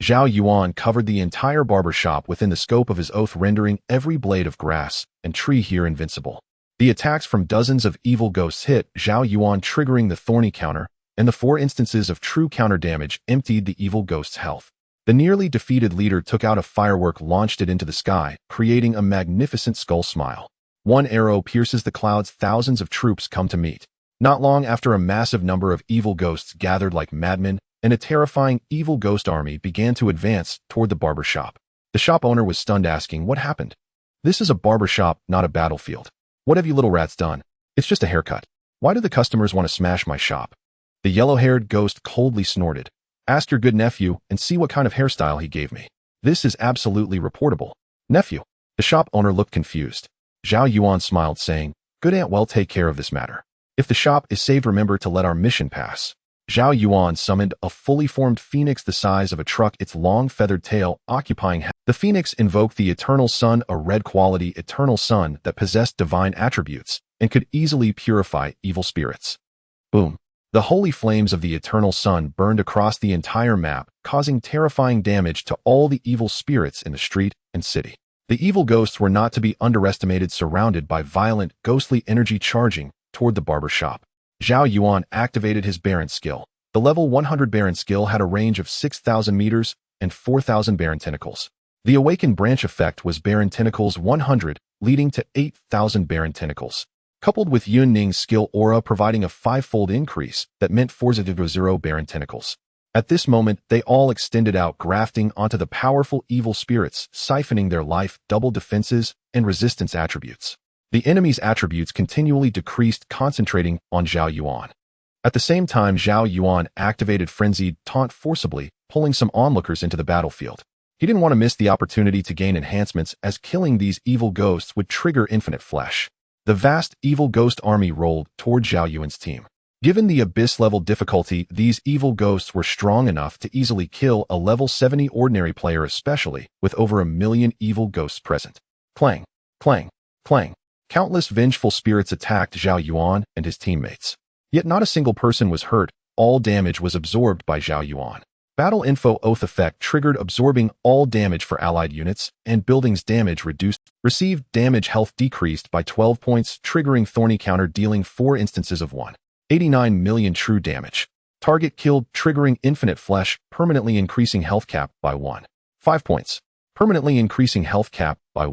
Zhao Yuan covered the entire barber shop within the scope of his oath, rendering every blade of grass and tree here invincible. The attacks from dozens of evil ghosts hit Zhao Yuan, triggering the thorny counter, and the 4 instances of true counter damage emptied the evil ghost's health. The nearly defeated leader took out a firework, launched it into the sky, creating a magnificent skull smile. One arrow pierces the clouds. Thousands of troops come to meet. Not long after, a massive number of evil ghosts gathered like madmen, and a terrifying evil ghost army began to advance toward the barber shop. The shop owner was stunned, asking, what happened? This is a barber shop, not a battlefield. What have you little rats done? It's just a haircut. Why do the customers want to smash my shop? The yellow-haired ghost coldly snorted. Ask your good nephew and see what kind of hairstyle he gave me. This is absolutely reportable. Nephew. The shop owner looked confused. Zhao Yuan smiled, saying, good aunt, well, take care of this matter. If the shop is saved, remember to let our mission pass. Zhao Yuan summoned a fully formed phoenix the size of a truck, its long feathered tail occupying half. The phoenix invoked the eternal sun, a red quality eternal sun that possessed divine attributes and could easily purify evil spirits. Boom. The holy flames of the eternal sun burned across the entire map, causing terrifying damage to all the evil spirits in the street and city. The evil ghosts were not to be underestimated, surrounded by violent, ghostly energy charging toward the barber shop. Zhao Yuan activated his Baron skill. The level 100 Baron skill had a range of 6,000 meters and 4,000 Baron tentacles. The awakened branch effect was Baron tentacles 100, leading to 8,000 Baron tentacles, coupled with Yun Ning's skill aura providing a 5-fold increase that meant 4,000 Baron tentacles. At this moment, they all extended out, grafting onto the powerful evil spirits, siphoning their life, double defenses, and resistance attributes. The enemy's attributes continually decreased, concentrating on Zhao Yuan. At the same time, Zhao Yuan activated Frenzied Taunt forcibly, pulling some onlookers into the battlefield. He didn't want to miss the opportunity to gain enhancements, as killing these evil ghosts would trigger infinite flesh. The vast evil ghost army rolled toward Zhao Yuan's team. Given the abyss-level difficulty, these evil ghosts were strong enough to easily kill a level 70 ordinary player, especially with over 1 million evil ghosts present. Clang, clang, clang. Countless vengeful spirits attacked Zhao Yuan and his teammates. Yet not a single person was hurt. All damage was absorbed by Zhao Yuan. Battle Info Oath effect triggered, absorbing all damage for allied units, and buildings damage reduced. Received damage health decreased by 12 points, triggering Thorny counter, dealing 4 instances of 189 million true damage. Target killed, triggering infinite flesh, permanently increasing health cap by 5 points. Permanently increasing health cap by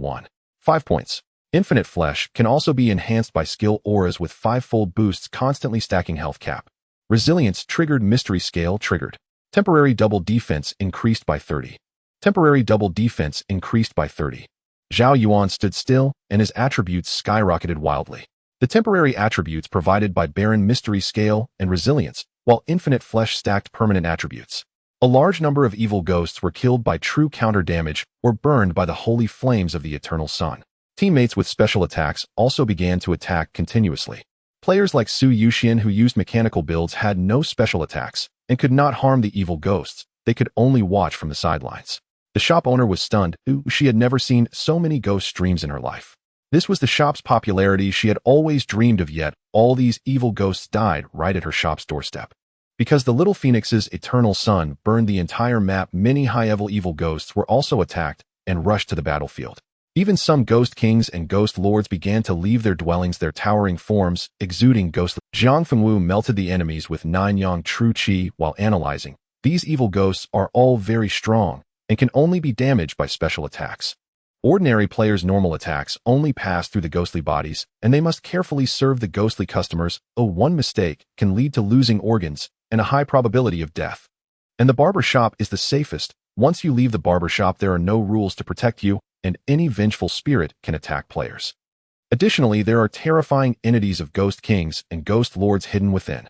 5 points. Infinite flesh can also be enhanced by skill auras with 5-fold boosts, constantly stacking health cap. Resilience triggered, mystery scale triggered. Temporary double defense increased by 30. Temporary double defense increased by 30. Zhao Yuan stood still, and his attributes skyrocketed wildly. The temporary attributes provided by Baron Mystery Scale and Resilience, while Infinite Flesh stacked permanent attributes. A large number of evil ghosts were killed by true counter damage or burned by the holy flames of the Eternal Sun. Teammates with special attacks also began to attack continuously. Players like Su Yuxian, who used mechanical builds, had no special attacks and could not harm the evil ghosts. They could only watch from the sidelines. The shop owner was stunned. She had never seen so many ghost streams in her life. This was the shop's popularity she had always dreamed of, yet all these evil ghosts died right at her shop's doorstep. Because the Little Phoenix's eternal sun burned the entire map, many high-level evil ghosts were also attacked and rushed to the battlefield. Even some ghost kings and ghost lords began to leave their dwellings, their towering forms exuding ghostly. Zhang Fengwu melted the enemies with 9 yang true qi while analyzing. These evil ghosts are all very strong and can only be damaged by special attacks. Ordinary players' normal attacks only pass through the ghostly bodies, and they must carefully serve the ghostly customers. One mistake can lead to losing organs and a high probability of death. And the barber shop is the safest. Once you leave the barber shop, there are no rules to protect you, and any vengeful spirit can attack players. Additionally, there are terrifying entities of ghost kings and ghost lords hidden within.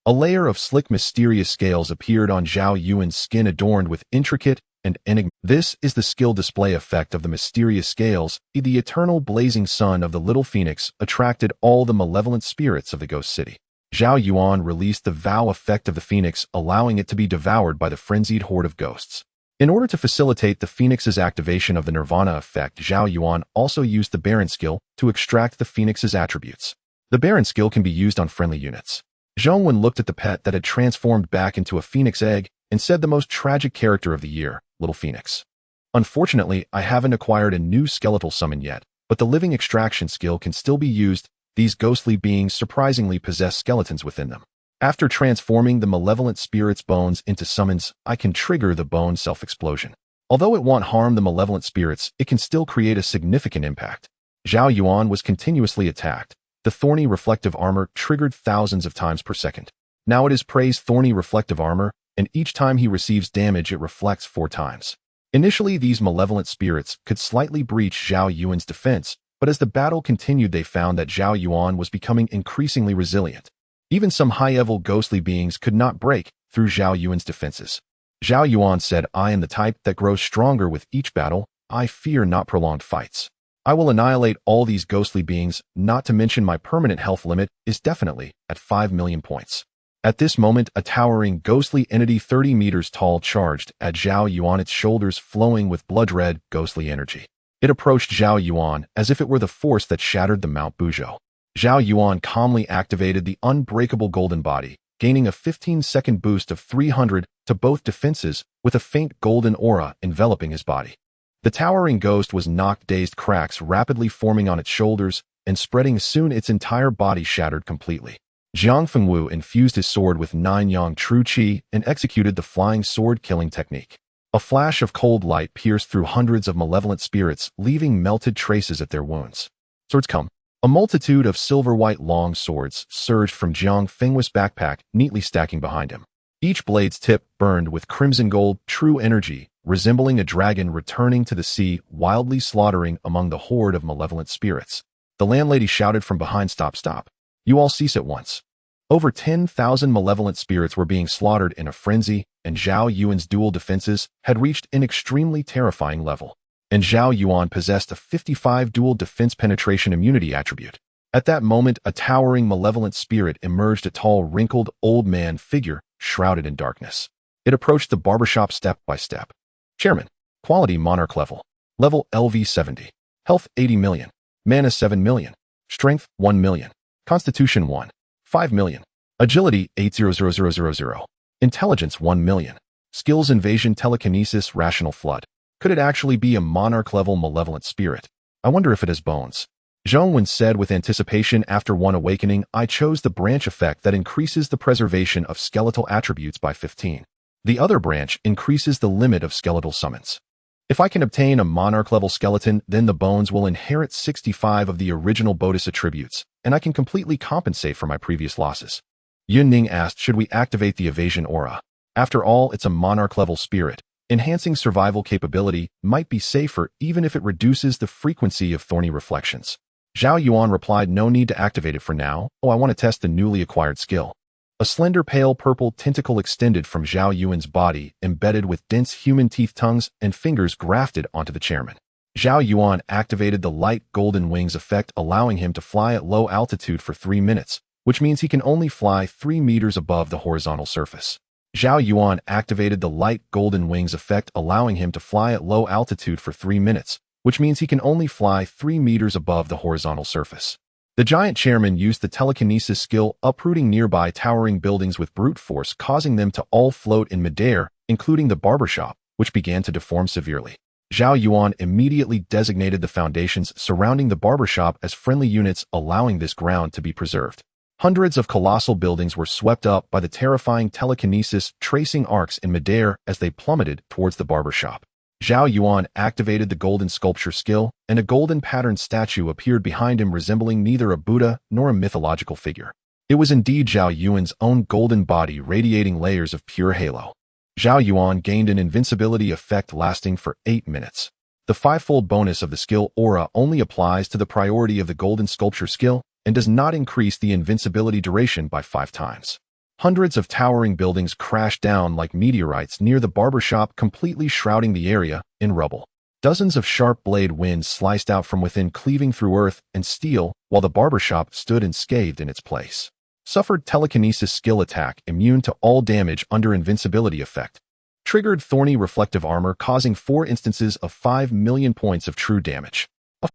A layer of slick, mysterious scales appeared on Zhao Yuan's skin, adorned with intricate and enigmatic. This is the skill display effect of the mysterious scales. The eternal blazing sun of the Little Phoenix attracted all the malevolent spirits of the ghost city. Zhao Yuan released the vow effect of the phoenix, allowing it to be devoured by the frenzied horde of ghosts. In order to facilitate the Phoenix's activation of the Nirvana effect, Zhao Yuan also used the Baron skill to extract the Phoenix's attributes. The Baron skill can be used on friendly units. Zhang Wen looked at the pet that had transformed back into a phoenix egg and said, "The most tragic character of the year, Little Phoenix. Unfortunately, I haven't acquired a new skeletal summon yet, but the living extraction skill can still be used. These ghostly beings surprisingly possess skeletons within them. After transforming the malevolent spirit's bones into summons, I can trigger the bone self-explosion. Although it won't harm the malevolent spirits, it can still create a significant impact." Zhao Yuan was continuously attacked. The thorny reflective armor triggered thousands of times per second. Now it is praised thorny reflective armor, and each time he receives damage, it reflects 4 times. Initially, these malevolent spirits could slightly breach Zhao Yuan's defense, but as the battle continued, they found that Zhao Yuan was becoming increasingly resilient. Even some high-level ghostly beings could not break through Zhao Yuan's defenses. Zhao Yuan said, "I am the type that grows stronger with each battle. I fear not prolonged fights. I will annihilate all these ghostly beings, not to mention my permanent health limit is definitely at 5 million points." At this moment, a towering ghostly entity 30 meters tall charged at Zhao Yuan, its shoulders flowing with blood-red ghostly energy. It approached Zhao Yuan as if it were the force that shattered the Mount Buzhou. Zhao Yuan calmly activated the unbreakable golden body, gaining a 15-second boost of 300 to both defenses with a faint golden aura enveloping his body. The towering ghost was knocked, dazed, cracks rapidly forming on its shoulders and spreading. Soon its entire body shattered completely. Zhang Fengwu infused his sword with 9 yang true qi and executed the flying sword killing technique. A flash of cold light pierced through hundreds of malevolent spirits, leaving melted traces at their wounds. Swords come. A multitude of silver-white long swords surged from Zhang Fengwu's backpack, neatly stacking behind him. Each blade's tip burned with crimson gold, true energy, resembling a dragon returning to the sea, wildly slaughtering among the horde of malevolent spirits. The landlady shouted from behind, "Stop, stop. You all cease at once." Over 10,000 malevolent spirits were being slaughtered in a frenzy, and Zhao Yuan's dual defenses had reached an extremely terrifying level. And Zhao Yuan possessed a 55 dual defense penetration immunity attribute. At that moment, a towering malevolent spirit emerged, a tall, wrinkled, old man figure, shrouded in darkness. It approached the barbershop step by step. Chairman. Quality Monarch level. Level LV 70. Health 80 million. Mana 7 million. Strength 1 million. Constitution 1. 5 million. Agility 800000. Intelligence 1 million. Skills Invasion, Telekinesis, Rational Flood. Could it actually be a Monarch-level malevolent spirit? I wonder if it has bones. Zhao Yuan said with anticipation. After one awakening, I chose the branch effect that increases the preservation of skeletal attributes by 15. The other branch increases the limit of skeletal summons. If I can obtain a Monarch-level skeleton, then the bones will inherit 65 of the original bonus attributes, and I can completely compensate for my previous losses. Yun Ning asked, should we activate the evasion aura? After all, it's a Monarch-level spirit. Enhancing survival capability might be safer even if it reduces the frequency of thorny reflections. Zhao Yuan replied, no need to activate it for now. I want to test the newly acquired skill. A slender pale purple tentacle extended from Zhao Yuan's body, embedded with dense human teeth, tongues, and fingers grafted onto the chairman. Zhao Yuan activated the light golden wings effect, allowing him to fly at low altitude for 3 minutes, which means he can only fly 3 meters above the horizontal surface. Zhao Yuan activated the light golden wings effect, allowing him to fly at low altitude for 3 minutes, which means he can only fly 3 meters above the horizontal surface. The giant chairman used the telekinesis skill, uprooting nearby towering buildings with brute force, causing them to all float in midair, including the barbershop, which began to deform severely. Zhao Yuan immediately designated the foundations surrounding the barbershop as friendly units, allowing this ground to be preserved. Hundreds of colossal buildings were swept up by the terrifying telekinesis, tracing arcs in midair as they plummeted towards the barbershop. Zhao Yuan activated the golden sculpture skill, and a golden patterned statue appeared behind him, resembling neither a Buddha nor a mythological figure. It was indeed Zhao Yuan's own golden body, radiating layers of pure halo. Zhao Yuan gained an invincibility effect lasting for 8 minutes. The 5-fold bonus of the skill aura only applies to the priority of the golden sculpture skill and does not increase the invincibility duration by 5 times. Hundreds of towering buildings crashed down like meteorites near the barbershop, completely shrouding the area in rubble. Dozens of sharp blade winds sliced out from within, cleaving through earth and steel, while the barbershop stood unscathed in its place. Suffered telekinesis skill attack, immune to all damage under invincibility effect. Triggered thorny reflective armor, causing 4 instances of 5 million points of true damage.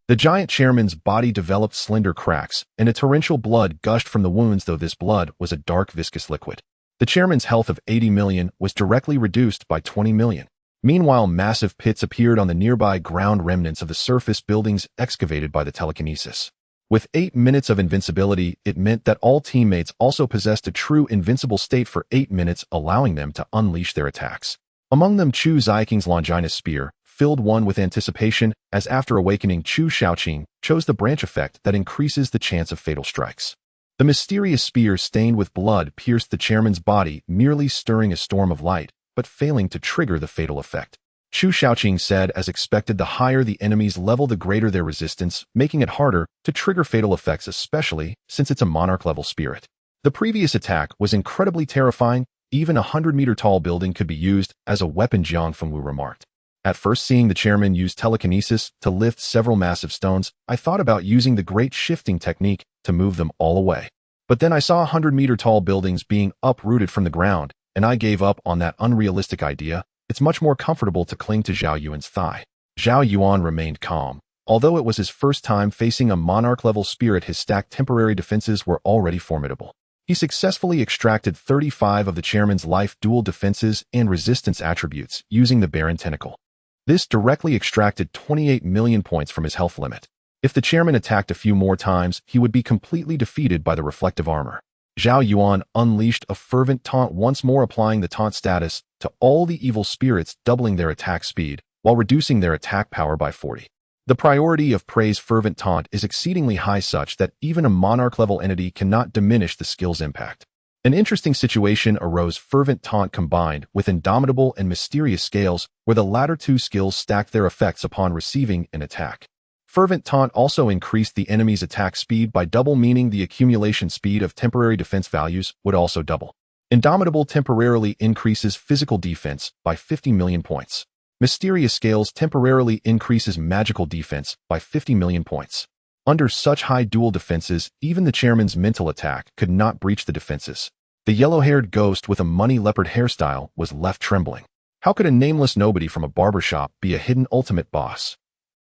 The giant chairman's body developed slender cracks, and a torrential blood gushed from the wounds, though this blood was a dark viscous liquid. The chairman's health of 80 million was directly reduced by 20 million. Meanwhile, massive pits appeared on the nearby ground, remnants of the surface buildings excavated by the telekinesis. With 8 minutes of invincibility, it meant that all teammates also possessed a true invincible state for 8 minutes, allowing them to unleash their attacks. Among them, Chu Ziking's Longinus Spear filled one with anticipation, as after awakening, Chu Shaoqing chose the branch effect that increases the chance of fatal strikes. The mysterious spear stained with blood pierced the chairman's body, merely stirring a storm of light, but failing to trigger the fatal effect. Chu Shaoqing said, as expected, the higher the enemy's level, the greater their resistance, making it harder to trigger fatal effects, especially since it's a monarch-level spirit. The previous attack was incredibly terrifying. Even a 100-meter-tall building could be used as a weapon, Jiang Fengwu remarked. At first, seeing the chairman use telekinesis to lift several massive stones, I thought about using the great shifting technique to move them all away. But then I saw 100-meter-tall buildings being uprooted from the ground, and I gave up on that unrealistic idea. It's much more comfortable to cling to Zhao Yuan's thigh. Zhao Yuan remained calm. Although it was his first time facing a monarch-level spirit, his stacked temporary defenses were already formidable. He successfully extracted 35 of the chairman's life dual defenses and resistance attributes using the Baron Tentacle. This directly extracted 28 million points from his health limit. If the chairman attacked a few more times, he would be completely defeated by the reflective armor. Zhao Yuan unleashed a fervent taunt, once more applying the taunt status to all the evil spirits, doubling their attack speed while reducing their attack power by 40. The priority of Prey's fervent taunt is exceedingly high, such that even a monarch-level entity cannot diminish the skill's impact. An interesting situation arose. Fervent Taunt combined with Indomitable and Mysterious Scales, where the latter two skills stacked their effects upon receiving an attack. Fervent Taunt also increased the enemy's attack speed by double, meaning the accumulation speed of temporary defense values would also double. Indomitable temporarily increases physical defense by 50 million points. Mysterious Scales temporarily increases magical defense by 50 million points. Under such high dual defenses, even the chairman's mental attack could not breach the defenses. The yellow-haired ghost with a money leopard hairstyle was left trembling. How could a nameless nobody from a barbershop be a hidden ultimate boss?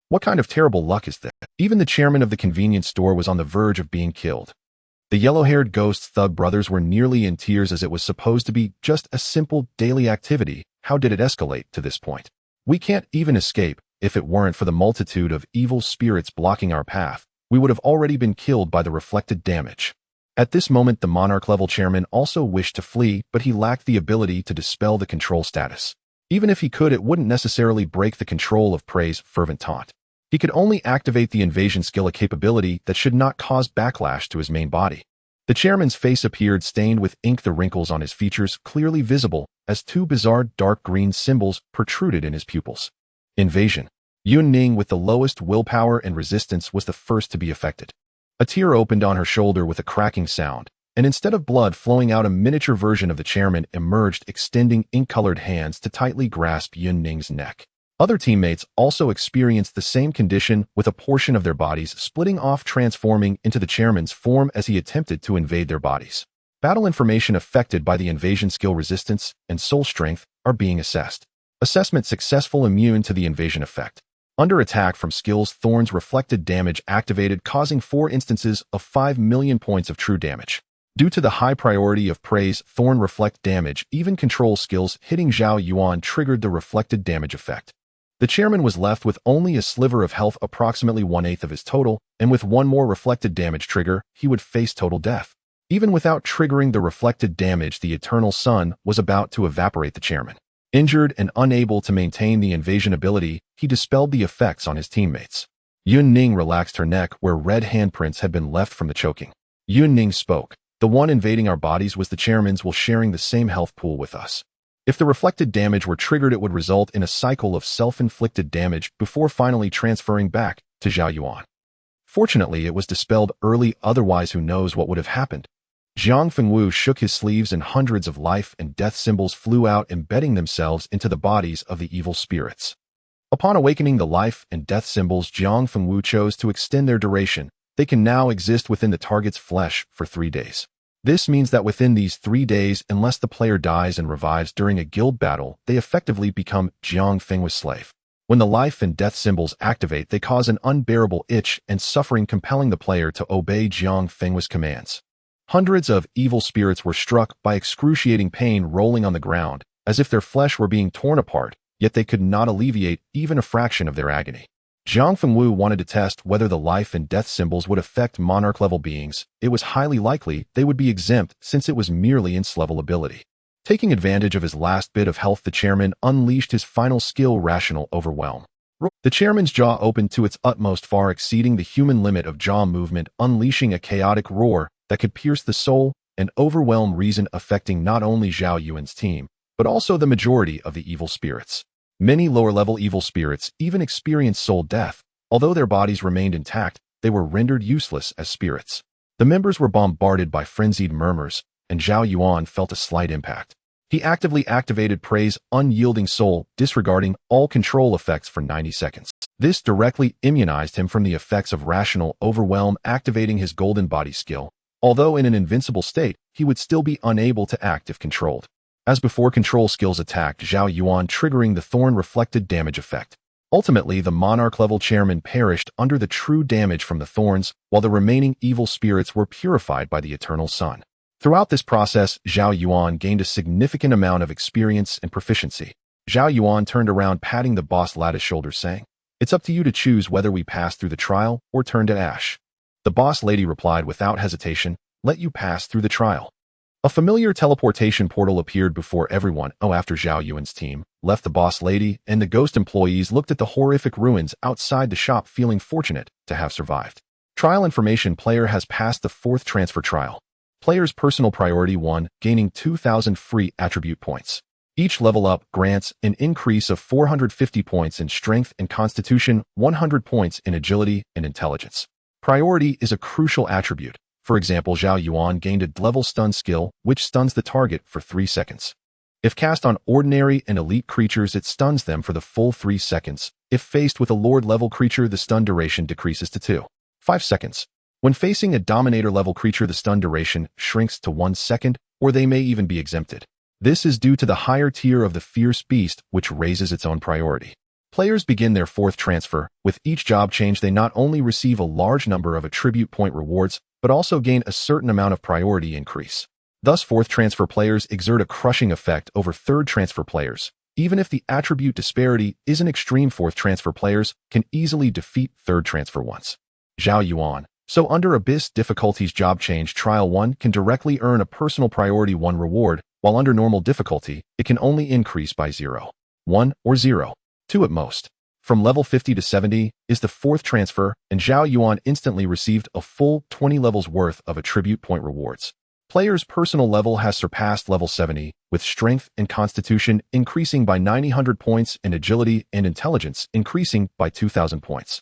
What kind of terrible luck is that? Even the chairman of the convenience store was on the verge of being killed. The yellow-haired ghost's thug brothers were nearly in tears, as it was supposed to be just a simple daily activity. How did it escalate to this point? We can't even escape. If it weren't for the multitude of evil spirits blocking our path, we would have already been killed by the reflected damage. At this moment, the monarch-level chairman also wished to flee, but he lacked the ability to dispel the control status. Even if he could, it wouldn't necessarily break the control of Prey's Fervent Taunt. He could only activate the invasion skill, a capability that should not cause backlash to his main body. The chairman's face appeared stained with ink, the wrinkles on his features clearly visible as two bizarre dark green symbols protruded in his pupils. Invasion. Yun Ning, with the lowest willpower and resistance, was the first to be affected. A tear opened on her shoulder with a cracking sound, and instead of blood flowing out, a miniature version of the chairman emerged, extending ink-colored hands to tightly grasp Yun Ning's neck. Other teammates also experienced the same condition, with a portion of their bodies splitting off, transforming into the chairman's form as he attempted to invade their bodies. Battle information affected by the invasion skill resistance and soul strength are being assessed. Assessment successful, immune to the invasion effect. Under attack from skills, Thorn's reflected damage activated, causing 4 instances of 5 million points of true damage. Due to the high priority of Prey's Thorn reflect damage, even control skills hitting Zhao Yuan triggered the reflected damage effect. The chairman was left with only a sliver of health, approximately 1/8 of his total, and with one more reflected damage trigger, he would face total death. Even without triggering the reflected damage, the eternal sun was about to evaporate the chairman. Injured and unable to maintain the invasion ability, he dispelled the effects on his teammates. Yun Ning relaxed her neck where red handprints had been left from the choking. Yun Ning spoke. The one invading our bodies was the chairman's, while sharing the same health pool with us. If the reflected damage were triggered, it would result in a cycle of self-inflicted damage before finally transferring back to Zhao Yuan. Fortunately, it was dispelled early, otherwise who knows what would have happened. Jiang Fengwu shook his sleeves and hundreds of life and death symbols flew out, embedding themselves into the bodies of the evil spirits. Upon awakening, the life and death symbols Jiang Fengwu chose to extend their duration. They can now exist within the target's flesh for 3 days. This means that within these 3 days, unless the player dies and revives during a guild battle, they effectively become Jiang Fengwu's slave. When the life and death symbols activate, they cause an unbearable itch and suffering, compelling the player to obey Jiang Fengwu's commands. Hundreds of evil spirits were struck by excruciating pain, rolling on the ground, as if their flesh were being torn apart, yet they could not alleviate even a fraction of their agony. Jiang Fengwu wanted to test whether the life and death symbols would affect monarch-level beings. It was highly likely they would be exempt since it was merely inst-level ability. Taking advantage of his last bit of health, the chairman unleashed his final skill, Rational Overwhelm. The chairman's jaw opened to its utmost, far exceeding the human limit of jaw movement, unleashing a chaotic roar that could pierce the soul and overwhelm reason, affecting not only Zhao Yuan's team, but also the majority of the evil spirits. Many lower-level evil spirits even experienced soul death. Although their bodies remained intact, they were rendered useless as spirits. The members were bombarded by frenzied murmurs, and Zhao Yuan felt a slight impact. He actively activated Prey's unyielding soul, disregarding all control effects for 90 seconds. This directly immunized him from the effects of Rational Overwhelm, activating his golden body skill. Although in an invincible state, he would still be unable to act if controlled. As before, control skills attacked Zhao Yuan, triggering the Thorn reflected damage effect. Ultimately, the monarch-level chairman perished under the true damage from the thorns, while the remaining evil spirits were purified by the eternal sun. Throughout this process, Zhao Yuan gained a significant amount of experience and proficiency. Zhao Yuan turned around, patting the boss lad's shoulders, saying, "It's up to you to choose whether we pass through the trial or turn to ash." The boss lady replied without hesitation, "Let you pass through the trial." A familiar teleportation portal appeared before everyone. After Zhao Yuan's team left, the boss lady and the ghost employees looked at the horrific ruins outside the shop, feeling fortunate to have survived. Trial information: player has passed the 4th transfer trial. Player's personal priority 1, gaining 2,000 free attribute points. Each level up grants an increase of 450 points in strength and constitution, 100 points in agility and intelligence. Priority is a crucial attribute. For example, Zhao Yuan gained a level stun skill, which stuns the target for 3 seconds. If cast on ordinary and elite creatures, it stuns them for the full 3 seconds. If faced with a Lord-level creature, the stun duration decreases to 2.5 seconds. When facing a Dominator-level creature, the stun duration shrinks to 1 second, or they may even be exempted. This is due to the higher tier of the Fierce Beast, which raises its own priority. Players begin their 4th transfer. With each job change, they not only receive a large number of attribute point rewards, but also gain a certain amount of priority increase. Thus, 4th transfer players exert a crushing effect over 3rd transfer players. Even if the attribute disparity isn't extreme, 4th transfer players can easily defeat 3rd transfer ones. Zhao Yuan. So under Abyss difficulties, job change trial 1 can directly earn a personal priority 1 reward, while under normal difficulty, it can only increase by 0, 1, or 0, 2 at most. From level 50 to 70 is the 4th transfer, and Zhao Yuan instantly received a full 20 levels worth of attribute point rewards. Player's personal level has surpassed level 70, with strength and constitution increasing by 900 points and agility and intelligence increasing by 2,000 points.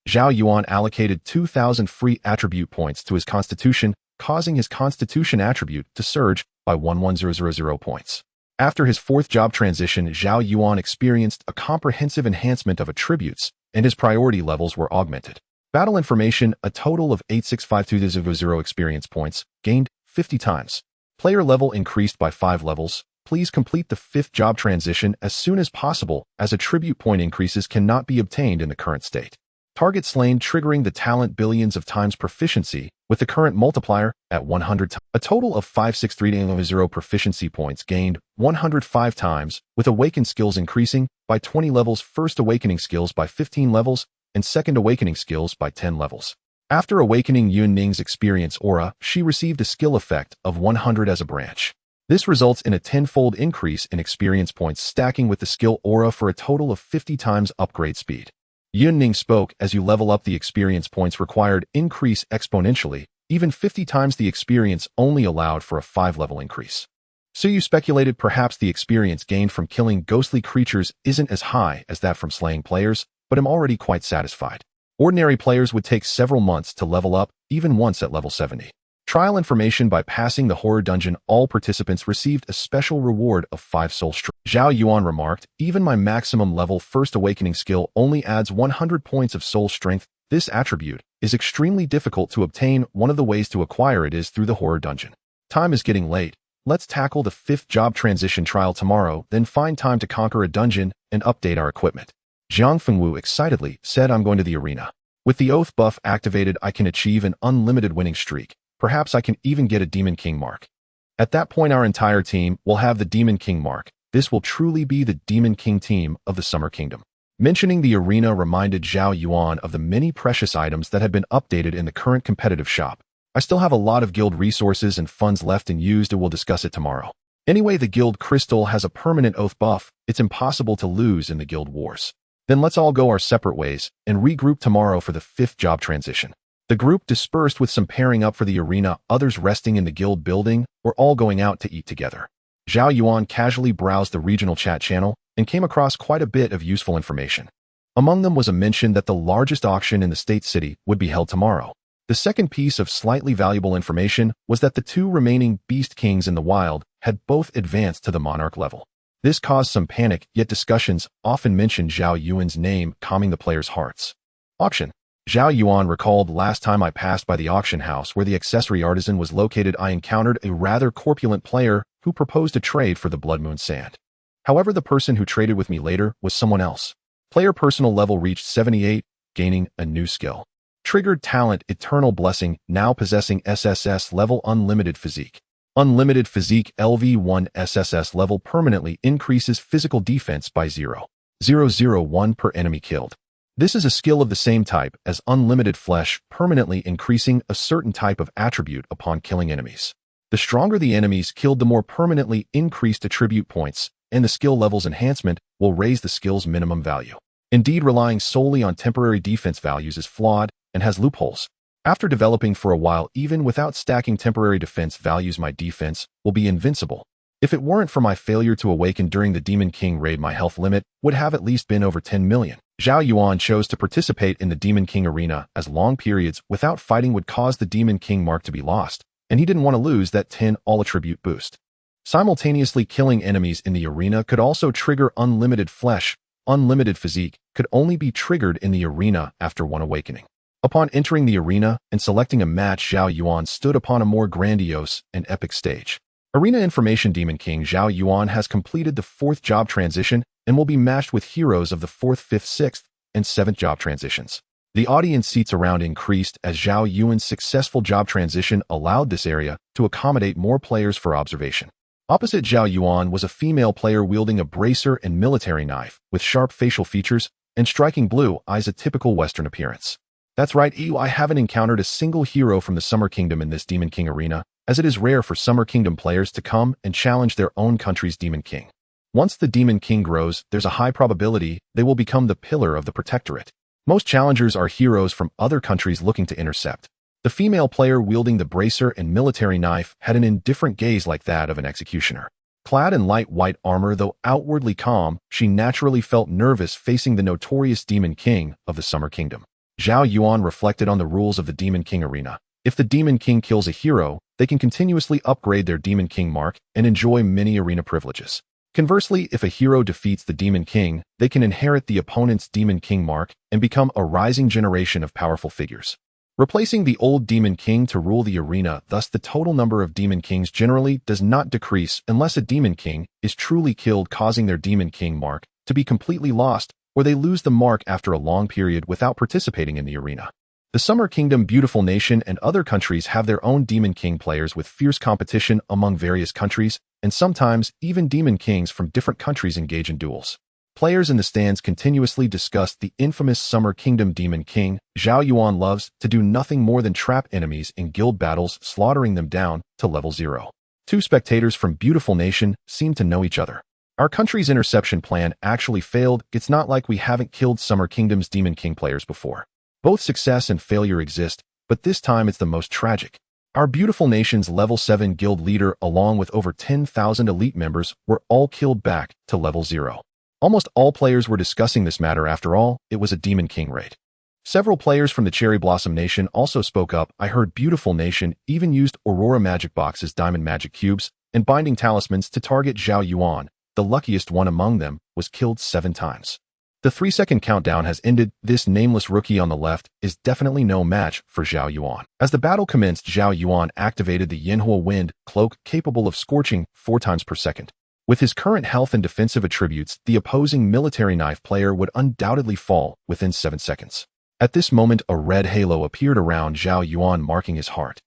Zhao Yuan allocated 2,000 free attribute points to his constitution, causing his constitution attribute to surge by 11,000 points. After his 4th job transition, Zhao Yuan experienced a comprehensive enhancement of attributes, and his priority levels were augmented. Battle information, a total of 865200 experience points, gained 50 times. Player level increased by 5 levels. Please complete the 5th job transition as soon as possible, as attribute point increases cannot be obtained in the current state. Target slain, triggering the talent billions of times proficiency, with the current multiplier at 100 times. A total of 56300 proficiency points gained 105 times, with awakened skills increasing by 20 levels, 1st awakening skills by 15 levels, and 2nd awakening skills by 10 levels. After awakening Yun Ning's experience aura, she received a skill effect of 100 as a branch. This results in a 10-fold increase in experience points, stacking with the skill aura for a total of 50 times upgrade speed. Yun Ning spoke, as you level up, the experience points required increase exponentially, even 50 times the experience only allowed for a 5-level increase. So you speculated perhaps the experience gained from killing ghostly creatures isn't as high as that from slaying players, but I'm already quite satisfied. Ordinary players would take several months to level up, even once at level 70. Trial information: by passing the horror dungeon, all participants received a special reward of 5 soul strength. Zhao Yuan remarked, even my maximum level 1st awakening skill only adds 100 points of soul strength. This attribute is extremely difficult to obtain. One of the ways to acquire it is through the horror dungeon. Time is getting late. Let's tackle the 5th job transition trial tomorrow, then find time to conquer a dungeon and update our equipment. Jiang Fengwu excitedly said, I'm going to the arena. With the oath buff activated, I can achieve an unlimited winning streak. Perhaps I can even get a Demon King mark. At that point, our entire team will have the Demon King mark. This will truly be the Demon King team of the Summer Kingdom. Mentioning the arena reminded Zhao Yuan of the many precious items that had been updated in the current competitive shop. I still have a lot of guild resources and funds left unused, and we'll discuss it tomorrow. Anyway, the guild crystal has a permanent oath buff. It's impossible to lose in the guild wars. Then let's all go our separate ways and regroup tomorrow for the 5th job transition. The group dispersed, with some pairing up for the arena, others resting in the guild building, or all going out to eat together. Zhao Yuan casually browsed the regional chat channel and came across quite a bit of useful information. Among them was a mention that the largest auction in the state city would be held tomorrow. The second piece of slightly valuable information was that the 2 remaining Beast Kings in the wild had both advanced to the Monarch level. This caused some panic, yet discussions often mentioned Zhao Yuan's name, calming the players' hearts. Auction. Zhao Yuan recalled, last time I passed by the auction house where the accessory artisan was located, I encountered a rather corpulent player who proposed a trade for the Blood Moon sand. However, the person who traded with me later was someone else. Player personal level reached 78, gaining a new skill. Triggered talent Eternal Blessing, now possessing SSS level Unlimited Physique. Unlimited Physique LV1 SSS level permanently increases physical defense by 0.001 per enemy killed. This is a skill of the same type as Unlimited Flesh, permanently increasing a certain type of attribute upon killing enemies. The stronger the enemies killed, the more permanently increased attribute points, and the skill level's enhancement will raise the skill's minimum value. Indeed, relying solely on temporary defense values is flawed and has loopholes. After developing for a while, even without stacking temporary defense values, my defense will be invincible. If it weren't for my failure to awaken during the Demon King raid, my health limit would have at least been over 10 million. Zhao Yuan chose to participate in the Demon King arena as long periods without fighting would cause the Demon King mark to be lost, and he didn't want to lose that 10 all-attribute boost. Simultaneously killing enemies in the arena could also trigger unlimited flesh. Unlimited physique could only be triggered in the arena after one awakening. Upon entering the arena and selecting a match, Zhao Yuan stood upon a more grandiose and epic stage. Arena Information: Demon King Zhao Yuan has completed the 4th job transition and will be matched with heroes of the 4th, 5th, 6th, and 7th job transitions. The audience seats around increased as Zhao Yuan's successful job transition allowed this area to accommodate more players for observation. Opposite Zhao Yuan was a female player wielding a bracer and military knife with sharp facial features and striking blue eyes, a typical Western appearance. That's right, I haven't encountered a single hero from the Summer Kingdom in this Demon King arena, as it is rare for Summer Kingdom players to come and challenge their own country's Demon King. Once the Demon King grows, there's a high probability they will become the pillar of the protectorate. Most challengers are heroes from other countries looking to intercept. The female player wielding the bracer and military knife had an indifferent gaze like that of an executioner. Clad in light white armor, though outwardly calm, she naturally felt nervous facing the notorious Demon King of the Summer Kingdom. Zhao Yuan reflected on the rules of the Demon King arena. If the Demon King kills a hero, they can continuously upgrade their Demon King mark and enjoy many arena privileges. Conversely, if a hero defeats the Demon King, they can inherit the opponent's Demon King mark and become a rising generation of powerful figures, replacing the old Demon King to rule the arena. Thus, the total number of Demon Kings generally does not decrease unless a Demon King is truly killed, causing their Demon King mark to be completely lost, or they lose the mark after a long period without participating in the arena. The Summer Kingdom, Beautiful Nation, and other countries have their own Demon King players with fierce competition among various countries, and sometimes even Demon Kings from different countries engage in duels. Players in the stands continuously discuss the infamous Summer Kingdom Demon King. Zhao Yuan loves to do nothing more than trap enemies in guild battles, slaughtering them down to level 0. 2 spectators from Beautiful Nation seem to know each other. Our country's interception plan actually failed. It's not like we haven't killed Summer Kingdom's Demon King players before. Both success and failure exist, but this time it's the most tragic. Our Beautiful Nation's level 7 guild leader, along with over 10,000 elite members, were all killed back to level 0. Almost all players were discussing this matter. After all, it was a Demon King raid. Several players from the Cherry Blossom Nation also spoke up. I heard Beautiful Nation even used Aurora Magic Boxes, Diamond Magic Cubes, and Binding Talismans to target Zhao Yuan. The luckiest one among them was killed 7 times. The 3-second countdown has ended. This nameless rookie on the left is definitely no match for Zhao Yuan. As the battle commenced, Zhao Yuan activated the Yinhua Wind Cloak, capable of scorching 4 times per second. With his current health and defensive attributes, the opposing military knife player would undoubtedly fall within 7 seconds. At this moment, a red halo appeared around Zhao Yuan, marking his heart.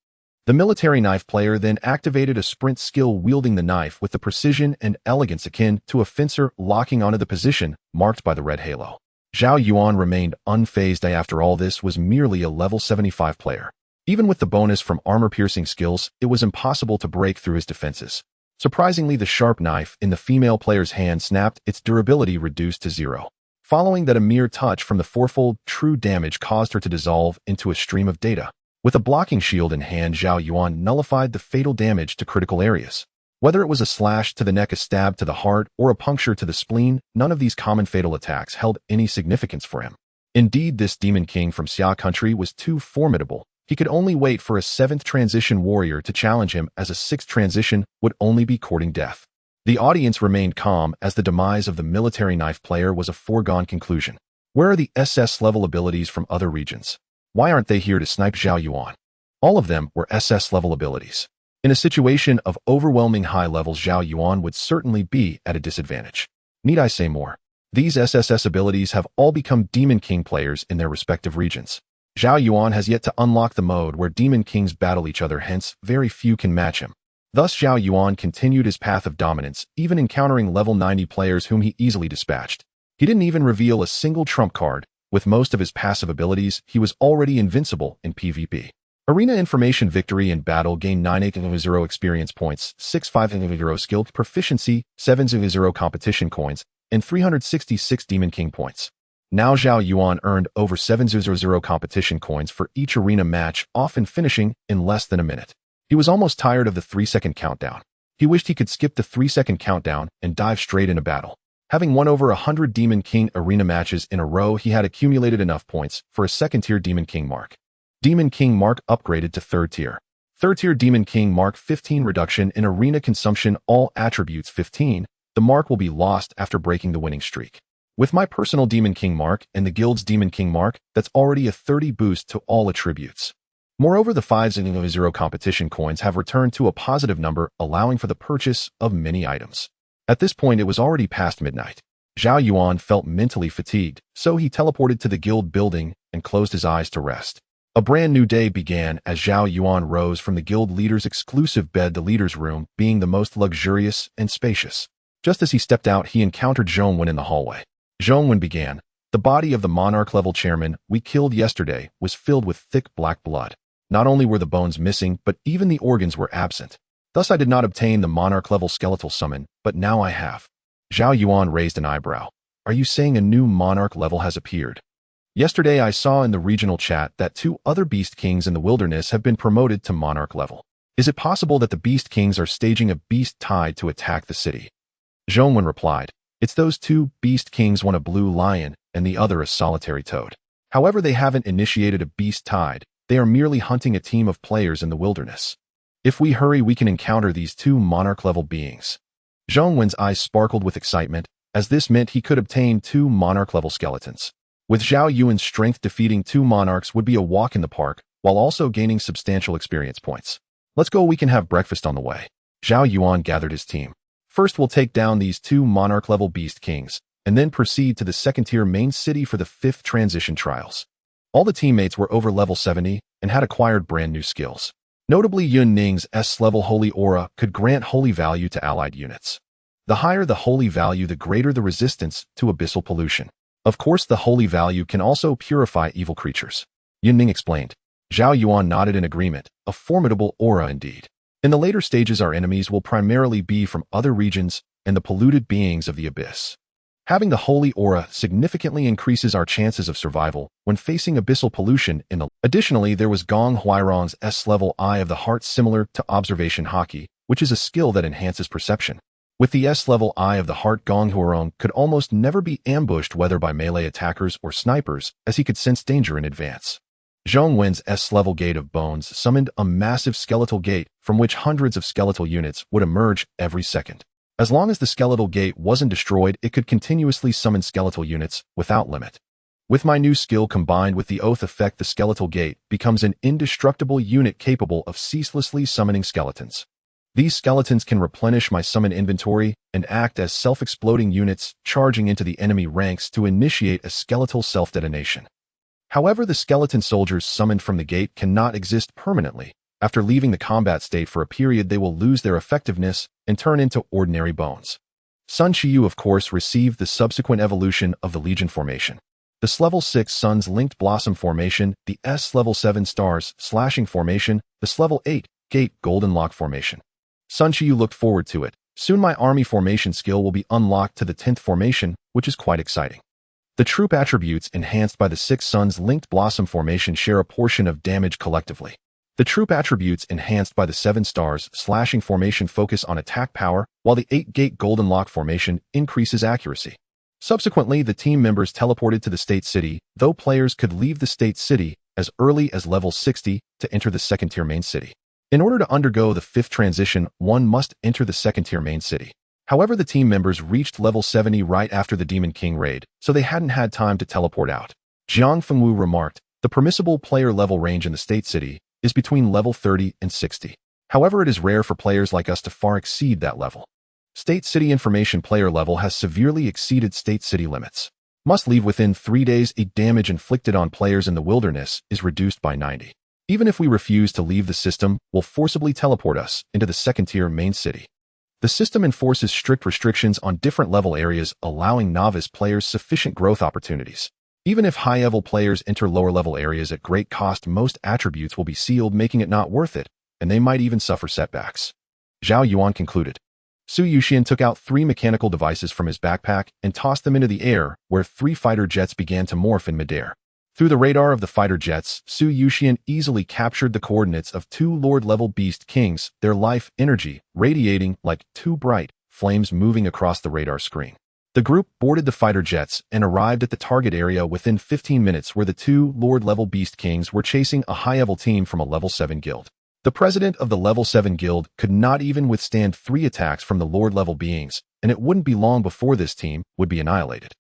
The military knife player then activated a sprint skill, wielding the knife with the precision and elegance akin to a fencer, locking onto the position marked by the red halo. Zhao Yuan remained unfazed. After all, this was merely a level 75 player. Even with the bonus from armor-piercing skills, it was impossible to break through his defenses. Surprisingly, the sharp knife in the female player's hand snapped, its durability reduced to 0. Following that, a mere touch from the fourfold true damage caused her to dissolve into a stream of data. With a blocking shield in hand, Zhao Yuan nullified the fatal damage to critical areas. Whether it was a slash to the neck, a stab to the heart, or a puncture to the spleen, none of these common fatal attacks held any significance for him. Indeed, this Demon King from Xia country was too formidable. He could only wait for a 7th transition warrior to challenge him, as a 6th transition would only be courting death. The audience remained calm as the demise of the military knife player was a foregone conclusion. Where are the SS level abilities from other regions? Why aren't they here to snipe Zhao Yuan? All of them were SS level abilities. In a situation of overwhelming high levels, Zhao Yuan would certainly be at a disadvantage. Need I say more? These SSS abilities have all become Demon King players in their respective regions. Zhao Yuan has yet to unlock the mode where Demon Kings battle each other, hence very few can match him. Thus, Zhao Yuan continued his path of dominance, even encountering level 90 players whom he easily dispatched. He didn't even reveal a single trump card. With most of his passive abilities, he was already invincible in PvP. Arena Information: Victory in battle, gain 9,000 experience points, 6,500 skill proficiency, 7,000 competition coins, and 366 Demon King points. Now Zhao Yuan earned over 700 competition coins for each arena match, often finishing in less than a minute. He was almost tired of the 3-second countdown. He wished he could skip the 3-second countdown and dive straight into battle. Having won over 100 Demon King arena matches in a row, he had accumulated enough points for a second-tier Demon King mark. Demon King mark upgraded to third tier. Third-tier Demon King mark 15 reduction in arena consumption, all attributes 15. The mark will be lost after breaking the winning streak. With my personal Demon King mark and the guild's Demon King mark, that's already a 30 boost to all attributes. Moreover, the 500 competition coins have returned to a positive number, allowing for the purchase of many items. At this point, it was already past midnight. Zhao Yuan felt mentally fatigued, so he teleported to the guild building and closed his eyes to rest. A brand new day began as Zhao Yuan rose from the guild leader's exclusive bed, the leader's room being the most luxurious and spacious. Just as he stepped out, he encountered Zhao Yuan in the hallway. Zhao Yuan began. The body of the monarch-level chairman we killed yesterday was filled with thick black blood. Not only were the bones missing, but even the organs were absent. Thus I did not obtain the monarch-level skeletal summon, but now I have. Zhao Yuan raised an eyebrow. Are you saying a new monarch level has appeared? Yesterday I saw in the regional chat that 2 other beast kings in the wilderness have been promoted to monarch level. Is it possible that the beast kings are staging a beast tide to attack the city? Zhao Yuan replied. It's those 2 beast kings, one a blue lion and the other a solitary toad. However, they haven't initiated a beast tide. They are merely hunting a team of players in the wilderness. If we hurry, we can encounter these 2 monarch-level beings. Zhao Yuan's eyes sparkled with excitement, as this meant he could obtain 2 monarch-level skeletons. With Zhao Yuan's strength, defeating 2 monarchs would be a walk in the park, while also gaining substantial experience points. Let's go, we can have breakfast on the way. Zhao Yuan gathered his team. First, we'll take down these 2 monarch-level beast kings, and then proceed to the second-tier main city for the 5th transition trials. All the teammates were over level 70 and had acquired brand new skills. Notably, Yun Ning's S-level Holy Aura could grant holy value to allied units. The higher the holy value, the greater the resistance to abyssal pollution. Of course, the holy value can also purify evil creatures. Yun Ning explained. Zhao Yuan nodded in agreement, a formidable aura indeed. In the later stages, our enemies will primarily be from other regions and the polluted beings of the abyss. Having the holy aura significantly increases our chances of survival when facing abyssal pollution in the... Additionally, there was Gong Huairong's S-level Eye of the Heart, similar to observation haki, which is a skill that enhances perception. With the S-level Eye of the Heart, Gong Huairong could almost never be ambushed, whether by melee attackers or snipers, as he could sense danger in advance. Zhao Yuan's S-level Gate of Bones summoned a massive skeletal gate from which hundreds of skeletal units would emerge every second. As long as the skeletal gate wasn't destroyed, it could continuously summon skeletal units without limit. With my new skill combined with the Oath effect, the skeletal gate becomes an indestructible unit capable of ceaselessly summoning skeletons. These skeletons can replenish my summon inventory and act as self-exploding units, charging into the enemy ranks to initiate a skeletal self-detonation. However, the skeleton soldiers summoned from the gate cannot exist permanently. After leaving the combat state for a period, they will lose their effectiveness and turn into ordinary bones. Sun Qiyu, of course, received the subsequent evolution of the Legion formation. The level 6 Sun's Linked Blossom formation, the level 7 Stars Slashing formation, the level 8 Gate Golden Lock formation. Sun Qiyu looked forward to it. Soon my army formation skill will be unlocked to the 10th formation, which is quite exciting. The troop attributes enhanced by the 6 Sun's Linked Blossom formation share a portion of damage collectively. The troop attributes enhanced by the 7 Stars Slashing formation focus on attack power, while the 8 Gate Golden Lock formation increases accuracy. Subsequently, the team members teleported to the State City, though players could leave the State City as early as level 60 to enter the second-tier main city. In order to undergo the 5th transition, one must enter the second-tier main city. However, the team members reached level 70 right after the Demon King raid, so they hadn't had time to teleport out. Jiang Fengwu remarked, the permissible player level range in the State City is between level 30 and 60. However, it is rare for players like us to far exceed that level. State City information player level has severely exceeded State City limits. Must leave within 3 days. A damage inflicted on players in the wilderness is reduced by 90. Even if we refuse to leave, the system will forcibly teleport us into the second-tier main city. The system enforces strict restrictions on different level areas, allowing novice players sufficient growth opportunities. Even if high-level players enter lower-level areas at great cost, most attributes will be sealed, making it not worth it, and they might even suffer setbacks. Zhao Yuan concluded. Su Yuxian took out 3 mechanical devices from his backpack and tossed them into the air, where 3 fighter jets began to morph in midair. Through the radar of the fighter jets, Su Yuxian easily captured the coordinates of 2 Lord-level Beast Kings, their life energy radiating like 2 bright flames moving across the radar screen. The group boarded the fighter jets and arrived at the target area within 15 minutes, where the 2 Lord-level Beast Kings were chasing a high-level team from a level 7 guild. The president of the level 7 guild could not even withstand 3 attacks from the Lord-level beings, and it wouldn't be long before this team would be annihilated.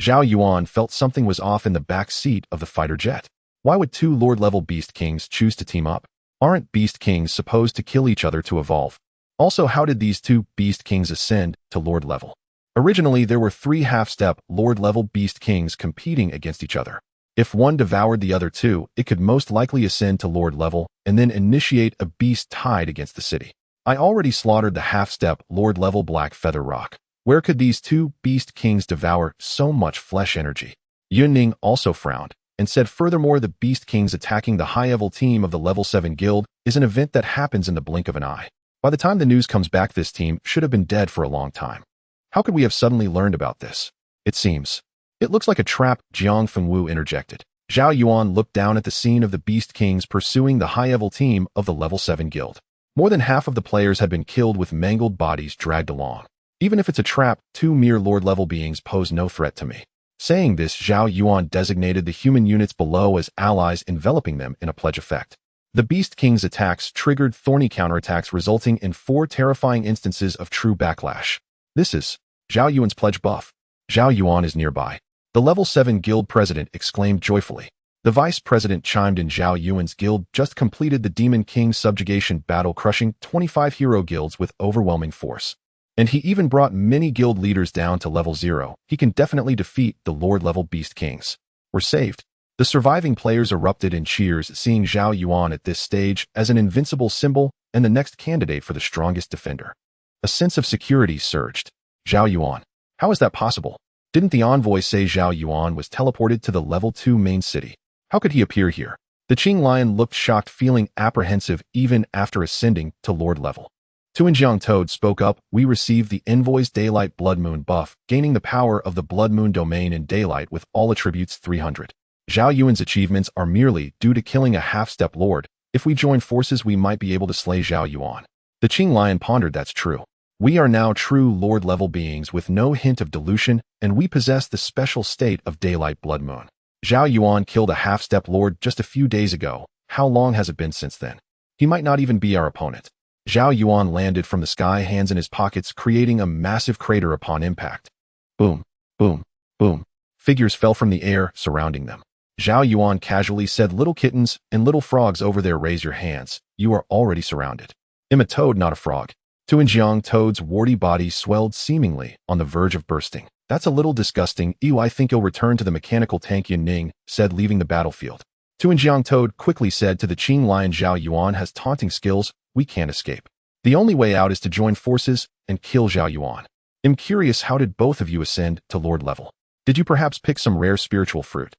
Zhao Yuan felt something was off in the back seat of the fighter jet. Why would 2 Lord-level Beast Kings choose to team up? Aren't Beast Kings supposed to kill each other to evolve? Also, how did these 2 Beast Kings ascend to Lord level? Originally, there were 3 half-step Lord-level Beast Kings competing against each other. If one devoured the other 2, it could most likely ascend to Lord level and then initiate a beast tide against the city. I already slaughtered the half-step Lord-level Black Feather Rock. Where could these 2 Beast Kings devour so much flesh energy? Yunning also frowned and said, furthermore, the Beast Kings attacking the high-level team of the level 7 guild is an event that happens in the blink of an eye. By the time the news comes back, this team should have been dead for a long time. How could we have suddenly learned about this? It looks like a trap, Jiang Fengwu interjected. Zhao Yuan looked down at the scene of the Beast Kings pursuing the high-level team of the level 7 guild. More than half of the players had been killed with mangled bodies dragged along. Even if it's a trap, 2 mere Lord-level beings pose no threat to me. Saying this, Zhao Yuan designated the human units below as allies, enveloping them in a pledge effect. The Beast King's attacks triggered thorny counterattacks, resulting in 4 terrifying instances of true backlash. This is Zhao Yuan's pledge buff. Zhao Yuan is nearby. The level 7 guild president exclaimed joyfully. The vice president chimed in. Zhao Yuan's guild just completed the Demon King subjugation battle, crushing 25 hero guilds with overwhelming force. And he even brought many guild leaders down to level 0. He can definitely defeat the Lord-level Beast Kings. We're saved. The surviving players erupted in cheers, seeing Zhao Yuan at this stage as an invincible symbol and the next candidate for the strongest defender. A sense of security surged. Zhao Yuan. How is that possible? Didn't the envoy say Zhao Yuan was teleported to the level 2 main city? How could he appear here? The Qing Lion looked shocked, feeling apprehensive even after ascending to Lord level. Tuanjiang Toad spoke up. We received the envoy's Daylight Blood Moon buff, gaining the power of the Blood Moon domain in Daylight with all attributes 300. Zhao Yuan's achievements are merely due to killing a half-step lord. If we join forces, we might be able to slay Zhao Yuan. The Qing Lion pondered. That's true. We are now true Lord-level beings with no hint of dilution, and we possess the special state of Daylight Blood Moon. Zhao Yuan killed a half-step lord just a few days ago. How long has it been since then? He might not even be our opponent. Zhao Yuan landed from the sky, hands in his pockets, creating a massive crater upon impact. Boom, boom, boom. Figures fell from the air, surrounding them. Zhao Yuan casually said, little kittens and little frogs over there, raise your hands. You are already surrounded. I'm a toad, not a frog. Tuanjiang Toad's warty body swelled, seemingly on the verge of bursting. That's a little disgusting. Ew, I think you'll return to the mechanical tank, Yunning said, leaving the battlefield. Tuanjiang Toad quickly said to the Qing Lion, Zhao Yuan has taunting skills. We can't escape. The only way out is to join forces and kill Zhao Yuan. I'm curious, how did both of you ascend to Lord level? Did you perhaps pick some rare spiritual fruit?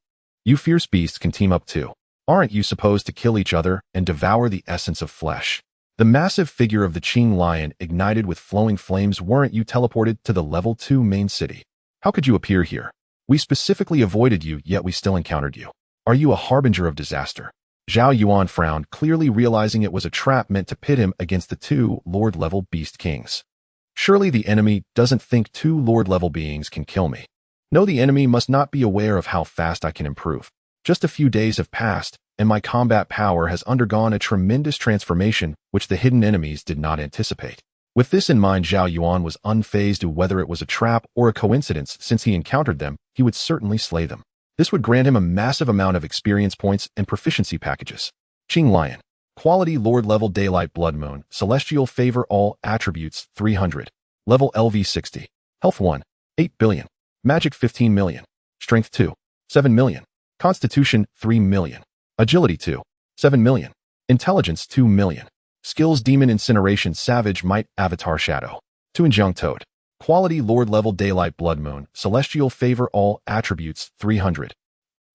You fierce beasts can team up too. Aren't you supposed to kill each other and devour the essence of flesh? The massive figure of the Qing Lion ignited with flowing flames. Weren't you teleported to the level 2 main city? How could you appear here? We specifically avoided you, yet we still encountered you. Are you a harbinger of disaster? Zhao Yuan frowned, clearly realizing it was a trap meant to pit him against the 2 Lord-level Beast Kings. Surely the enemy doesn't think 2 Lord-level beings can kill me. No, the enemy must not be aware of how fast I can improve. Just a few days have passed, and my combat power has undergone a tremendous transformation which the hidden enemies did not anticipate. With this in mind, Zhao Yuan was unfazed. Whether it was a trap or a coincidence, since he encountered them, he would certainly slay them. This would grant him a massive amount of experience points and proficiency packages. Qing Lion. Quality Lord level Daylight Blood Moon. Celestial Favor all attributes 300. Level LV 60. Health 1. 8 billion. Magic 15 million. Strength 2. 7 million. Constitution 3 million. Agility 2. 7 million. Intelligence 2 million. Skills Demon Incineration, Savage Might, Avatar Shadow. Tuanjiang Toad. Quality Lord level Daylight Blood Moon. Celestial Favor all attributes 300.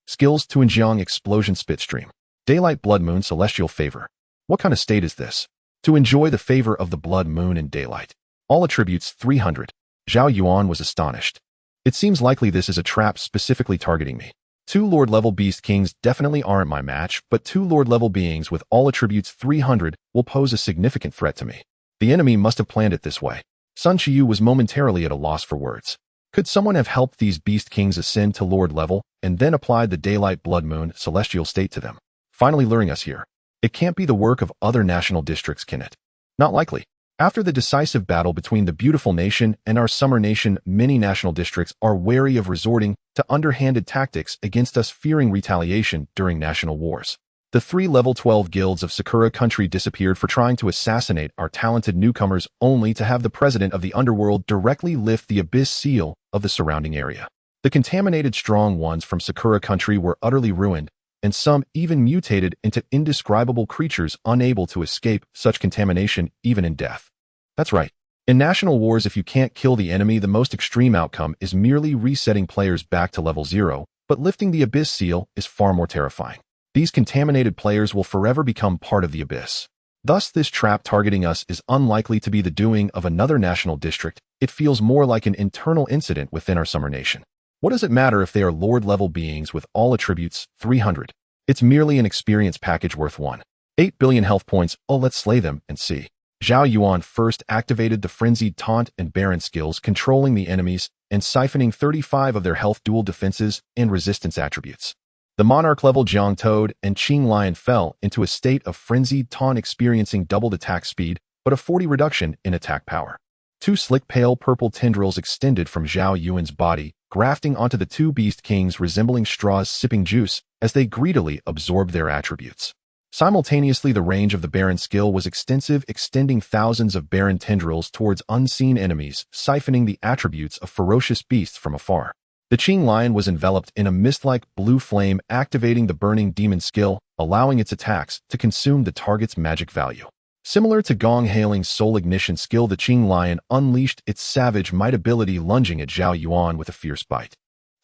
Skills Tuanjiang Explosion Spitstream. Daylight Blood Moon Celestial Favor. What kind of state is this? To enjoy the favor of the Blood Moon in daylight. All attributes 300. Zhao Yuan was astonished. It seems likely this is a trap specifically targeting me. 2 Lord-level Beast Kings definitely aren't my match, but 2 Lord-level beings with all attributes 300 will pose a significant threat to me. The enemy must have planned it this way. Sun Qiyu was momentarily at a loss for words. Could someone have helped these Beast Kings ascend to Lord level and then applied the Daylight Blood Moon celestial state to them, finally luring us here? It can't be the work of other national districts, can it? Not likely. After the decisive battle between the beautiful nation and our summer nation, many national districts are wary of resorting to underhanded tactics against us, fearing retaliation during national wars. The 3 level 12 guilds of Sakura country disappeared for trying to assassinate our talented newcomers, only to have the president of the underworld directly lift the abyss seal of the surrounding area. The contaminated strong ones from Sakura country were utterly ruined, and some even mutated into indescribable creatures unable to escape such contamination even in death. That's right. In national wars, if you can't kill the enemy, the most extreme outcome is merely resetting players back to level 0, but lifting the abyss seal is far more terrifying. These contaminated players will forever become part of the abyss. Thus, this trap targeting us is unlikely to be the doing of another national district. It feels more like an internal incident within our summer nation. What does it matter if they are Lord-level beings with all attributes 300? It's merely an experience package worth 1.8 billion health points. Oh, let's slay them and see. Zhao Yuan first activated the Frenzied Taunt and Baron skills, controlling the enemies and siphoning 35 of their health, dual defenses, and resistance attributes. The Monarch-level Jiang Toad and Qing Lion fell into a state of Frenzied Taunt, experiencing doubled attack speed, but a 40 reduction in attack power. 2 slick pale purple tendrils extended from Zhao Yuan's body, grafting onto the 2 Beast Kings, resembling straws sipping juice as they greedily absorbed their attributes. Simultaneously, the range of the Baron skill was extensive, extending thousands of Baron tendrils towards unseen enemies, siphoning the attributes of ferocious beasts from afar. The Qing Lion was enveloped in a mist-like blue flame, activating the Burning Demon skill, allowing its attacks to consume the target's magic value. Similar to Gong Hailing's Soul Ignition skill, the Qing Lion unleashed its savage might ability, lunging at Zhao Yuan with a fierce bite.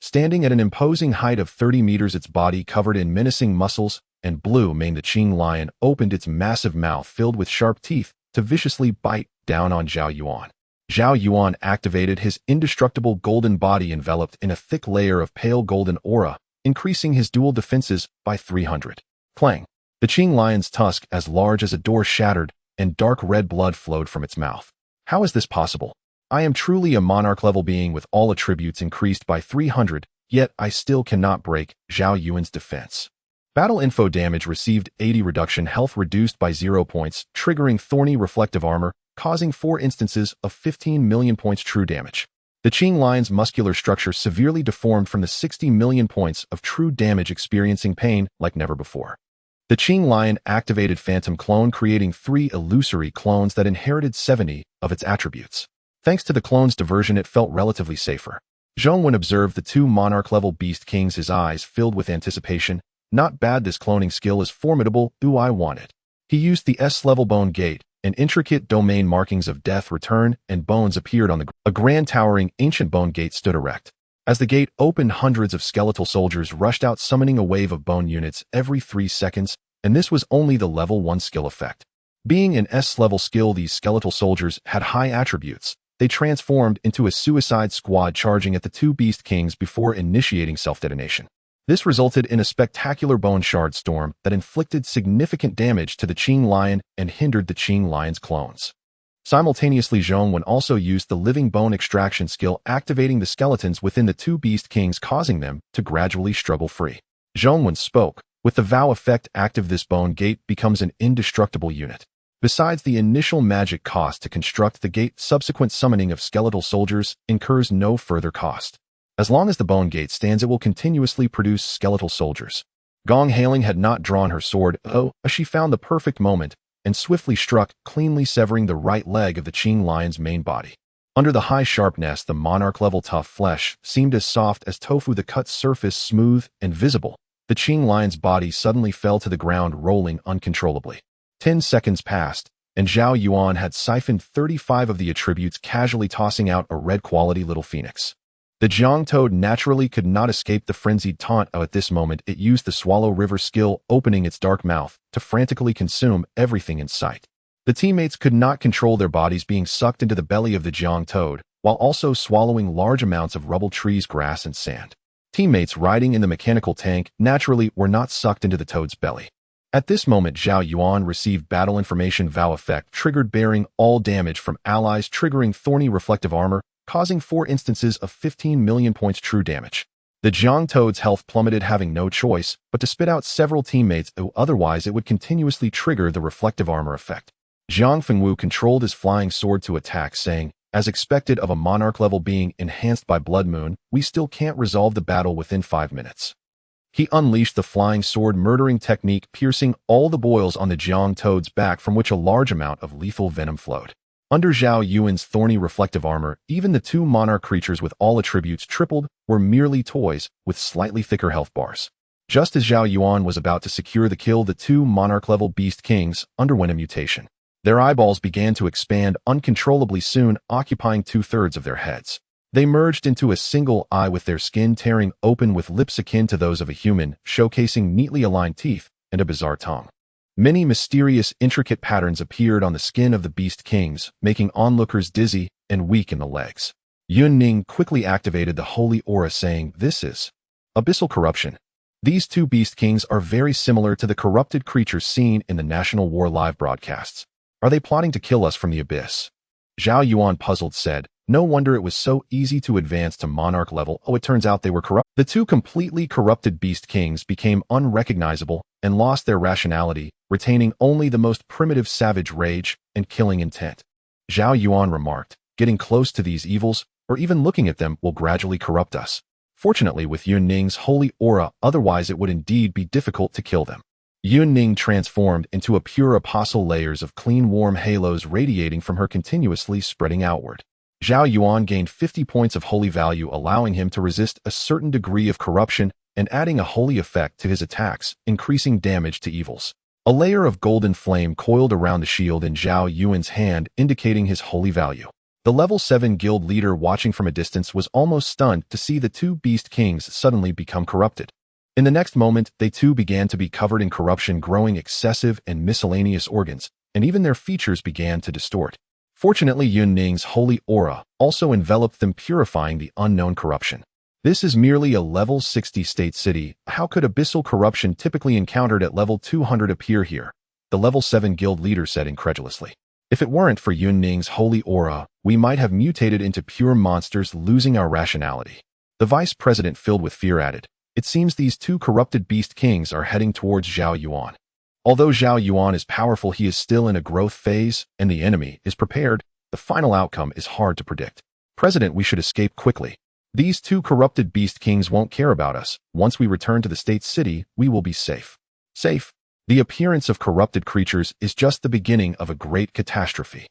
Standing at an imposing height of 30 meters, its body covered in menacing muscles and blue mane, the Qing Lion opened its massive mouth filled with sharp teeth to viciously bite down on Zhao Yuan. Zhao Yuan activated his indestructible golden body, enveloped in a thick layer of pale golden aura, increasing his dual defenses by 300. Clang! The Qing Lion's tusk, as large as a door, shattered, and dark red blood flowed from its mouth. How is this possible? I am truly a monarch-level being with all attributes increased by 300, yet I still cannot break Zhao Yuan's defense. Battle info: damage received 80 reduction, health reduced by 0 points, triggering thorny reflective armor, causing 4 instances of 15 million points true damage. The Qing Lion's muscular structure severely deformed from the 60 million points of true damage, experiencing pain like never before. The Qing Lion activated Phantom Clone, creating 3 illusory clones that inherited 70 of its attributes. Thanks to the clone's diversion, it felt relatively safer. Zhao Yuan observed the 2 Monarch-level Beast Kings, his eyes filled with anticipation. Not bad, this cloning skill is formidable. Ooh, I want it. He used the S-level Bone Gate, and intricate domain markings of death, return, and bones appeared on a grand towering ancient bone gate stood erect. As the gate opened, hundreds of skeletal soldiers rushed out, summoning a wave of bone units every 3 seconds, and this was only the level 1 skill effect. Being an S-level skill, these skeletal soldiers had high attributes. They transformed into a suicide squad, charging at the 2 Beast Kings before initiating self-detonation. This resulted in a spectacular bone shard storm that inflicted significant damage to the Qing Lion and hindered the Qing Lion's clones. Simultaneously, Zhao Yuan also used the living bone extraction skill, activating the skeletons within the 2 Beast Kings, causing them to gradually struggle free. Zhao Yuan spoke. With the vow effect active, this bone gate becomes an indestructible unit. Besides the initial magic cost to construct the gate, subsequent summoning of skeletal soldiers incurs no further cost. As long as the bone gate stands, it will continuously produce skeletal soldiers. Gong Hailing had not drawn her sword. She found the perfect moment and swiftly struck, cleanly severing the right leg of the Qing Lion's main body. Under the high sharpness, the monarch-level tough flesh seemed as soft as tofu, the cut surface smooth and visible. The Qing Lion's body suddenly fell to the ground, rolling uncontrollably. 10 seconds passed, and Zhao Yuan had siphoned 35 of the attributes, casually tossing out a red-quality little phoenix. The Jiang Toad naturally could not escape the frenzied taunt. At this moment, it used the Swallow River skill, opening its dark mouth to frantically consume everything in sight. The teammates could not control their bodies being sucked into the belly of the Jiang toad, while also swallowing large amounts of rubble, trees, grass, and sand. Teammates riding in the mechanical tank naturally were not sucked into the toad's belly. At this moment, Zhao Yuan received battle information vow effect triggered, bearing all damage from allies, triggering thorny reflective armor, causing 4 instances of 15 million points true damage. The Jiang toad's health plummeted, having no choice but to spit out several teammates, who otherwise it would continuously trigger the reflective armor effect. Zhang Fengwu controlled his flying sword to attack, saying, "As expected of a monarch-level being enhanced by Blood Moon, we still can't resolve the battle within 5 minutes." He unleashed the flying sword murdering technique, piercing all the boils on the Jiang toad's back, from which a large amount of lethal venom flowed. Under Zhao Yuan's thorny reflective armor, even the 2 monarch creatures with all attributes tripled were merely toys with slightly thicker health bars. Just as Zhao Yuan was about to secure the kill, the 2 monarch-level beast kings underwent a mutation. Their eyeballs began to expand uncontrollably, soon occupying 2/3 of their heads. They merged into a single eye, with their skin tearing open with lips akin to those of a human, showcasing neatly aligned teeth and a bizarre tongue. Many mysterious, intricate patterns appeared on the skin of the beast kings, making onlookers dizzy and weak in the legs. Yun Ning quickly activated the holy aura, saying, "This is abyssal corruption." These 2 beast kings are very similar to the corrupted creatures seen in the National War live broadcasts. Are they plotting to kill us from the abyss? Zhao Yuan, puzzled, said, "No wonder it was so easy to advance to monarch level. Oh, it turns out they were corrupt." The 2 completely corrupted beast kings became unrecognizable and lost their rationality, retaining only the most primitive savage rage and killing intent. Zhao Yuan remarked, "Getting close to these evils, or even looking at them, will gradually corrupt us. Fortunately, with Yun Ning's holy aura, otherwise it would indeed be difficult to kill them." Yun Ning transformed into a pure apostle, layers of clean warm halos radiating from her, continuously spreading outward. Zhao Yuan gained 50 points of holy value, allowing him to resist a certain degree of corruption and adding a holy effect to his attacks, increasing damage to evils. A layer of golden flame coiled around the shield in Zhao Yuan's hand, indicating his holy value. The level 7 guild leader, watching from a distance, was almost stunned to see the 2 beast kings suddenly become corrupted. In the next moment, they too began to be covered in corruption, growing excessive and miscellaneous organs, and even their features began to distort. Fortunately, Yun Ning's holy aura also enveloped them, purifying the unknown corruption. This is merely a level 60 state city. How could abyssal corruption typically encountered at level 200 appear here? The level 7 guild leader said incredulously. If it weren't for Yun Ning's holy aura, we might have mutated into pure monsters, losing our rationality. The vice president, filled with fear, added, "It seems these 2 corrupted beast kings are heading towards Zhao Yuan. Although Zhao Yuan is powerful, he is still in a growth phase, and the enemy is prepared. The final outcome is hard to predict. President, we should escape quickly. These 2 corrupted beast kings won't care about us. Once we return to the state city, we will be safe." Safe? The appearance of corrupted creatures is just the beginning of a great catastrophe.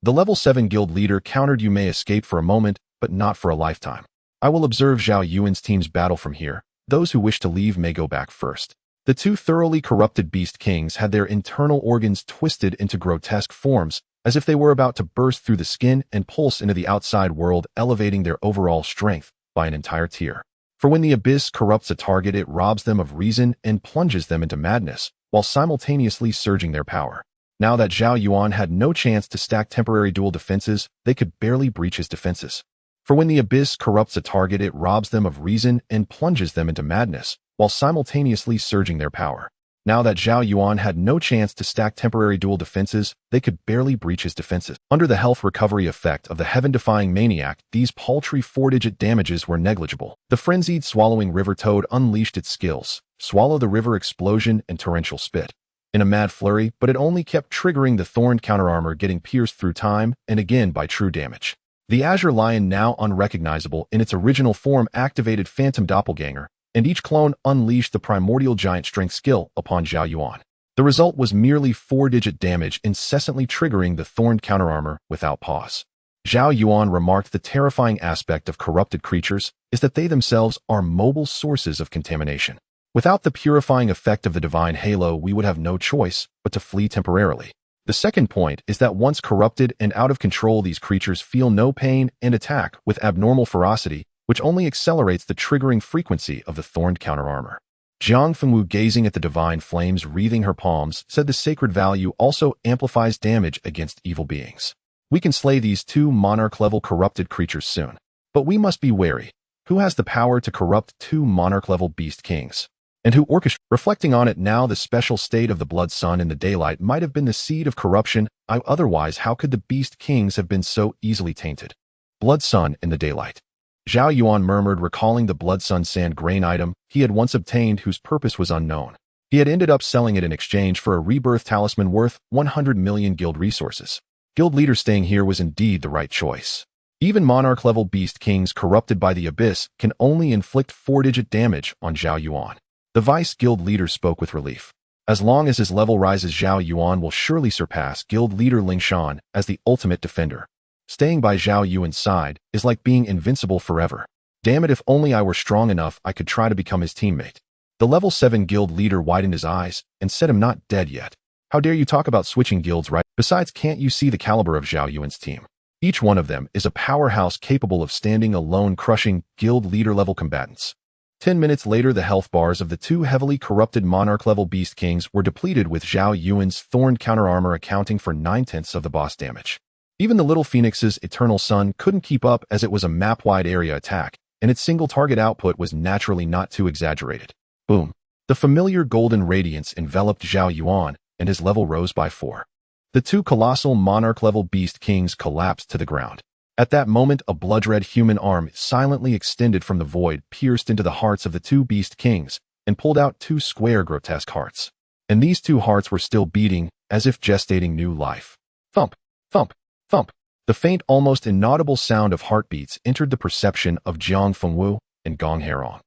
The level 7 guild leader countered, "You may escape for a moment, but not for a lifetime. I will observe Zhao Yuan's team's battle from here. Those who wish to leave may go back first." The 2 thoroughly corrupted beast kings had their internal organs twisted into grotesque forms, as if they were about to burst through the skin and pulse into the outside world, elevating their overall strength by an entire tier. For when the abyss corrupts a target, it robs them of reason and plunges them into madness, while simultaneously surging their power. Now that Zhao Yuan had no chance to stack temporary dual defenses, they could barely breach his defenses. For when the abyss corrupts a target, it robs them of reason and plunges them into madness, while simultaneously surging their power. Now that Zhao Yuan had no chance to stack temporary dual defenses, they could barely breach his defenses. Under the health recovery effect of the heaven-defying maniac, these paltry 4-digit damages were negligible. The frenzied swallowing river toad unleashed its skills, Swallow the River, Explosion, and Torrential Spit, in a mad flurry, but it only kept triggering the Thorn counter armor, getting pierced through time and again by true damage. The Azure Lion, now unrecognizable in its original form, activated Phantom Doppelganger, and each clone unleashed the Primordial Giant Strength skill upon Zhao Yuan. The result was merely 4-digit damage, incessantly triggering the Thorn counterarmor without pause. Zhao Yuan remarked, "The terrifying aspect of corrupted creatures is that they themselves are mobile sources of contamination. Without the purifying effect of the divine halo, we would have no choice but to flee temporarily. The second point is that once corrupted and out of control, these creatures feel no pain and attack with abnormal ferocity, which only accelerates the triggering frequency of the Thorned counterarmor. Jiang Fengwu, gazing at the divine flames wreathing her palms, said the sacred value also amplifies damage against evil beings. We can slay these two monarch-level corrupted creatures soon. But we must be wary. Who has the power to corrupt two monarch-level beast kings? And who orchestrated? Reflecting on it now, the special state of the blood sun in the daylight might have been the seed of corruption. Otherwise, how could the beast kings have been so easily tainted? Blood sun in the daylight. Zhao Yuan murmured, recalling the blood sun sand grain item he had once obtained whose purpose was unknown. He had ended up selling it in exchange for a rebirth talisman worth 100 million guild resources. Guild leader staying here was indeed the right choice. Even monarch-level beast kings corrupted by the abyss can only inflict 4-digit damage on Zhao Yuan. The vice guild leader spoke with relief. As long as his level rises, Zhao Yuan will surely surpass guild leader Ling Shan as the ultimate defender. Staying by Zhao Yuan's side is like being invincible forever. Damn it, if only I were strong enough, I could try to become his teammate. The level 7 guild leader widened his eyes and said, I'm not dead yet. How dare you talk about switching guilds, right? Besides, can't you see the caliber of Zhao Yuan's team? Each one of them is a powerhouse capable of standing alone, crushing guild leader-level combatants. 10 minutes later, the health bars of the two heavily corrupted monarch-level beast kings were depleted, with Zhao Yuan's Thorn Armor accounting for 9/10 of the boss damage. Even the Little Phoenix's Eternal Sun couldn't keep up, as it was a map-wide area attack, and its single-target output was naturally not too exaggerated. Boom. The familiar golden radiance enveloped Zhao Yuan, and his level rose by 4. The two colossal monarch-level beast kings collapsed to the ground. At that moment, a blood-red human arm silently extended from the void, pierced into the hearts of the two beast kings, and pulled out 2 square, grotesque hearts. And these 2 hearts were still beating, as if gestating new life. Thump, thump, thump. The faint, almost inaudible sound of heartbeats entered the perception of Jiang Fengwu and Gong Herong.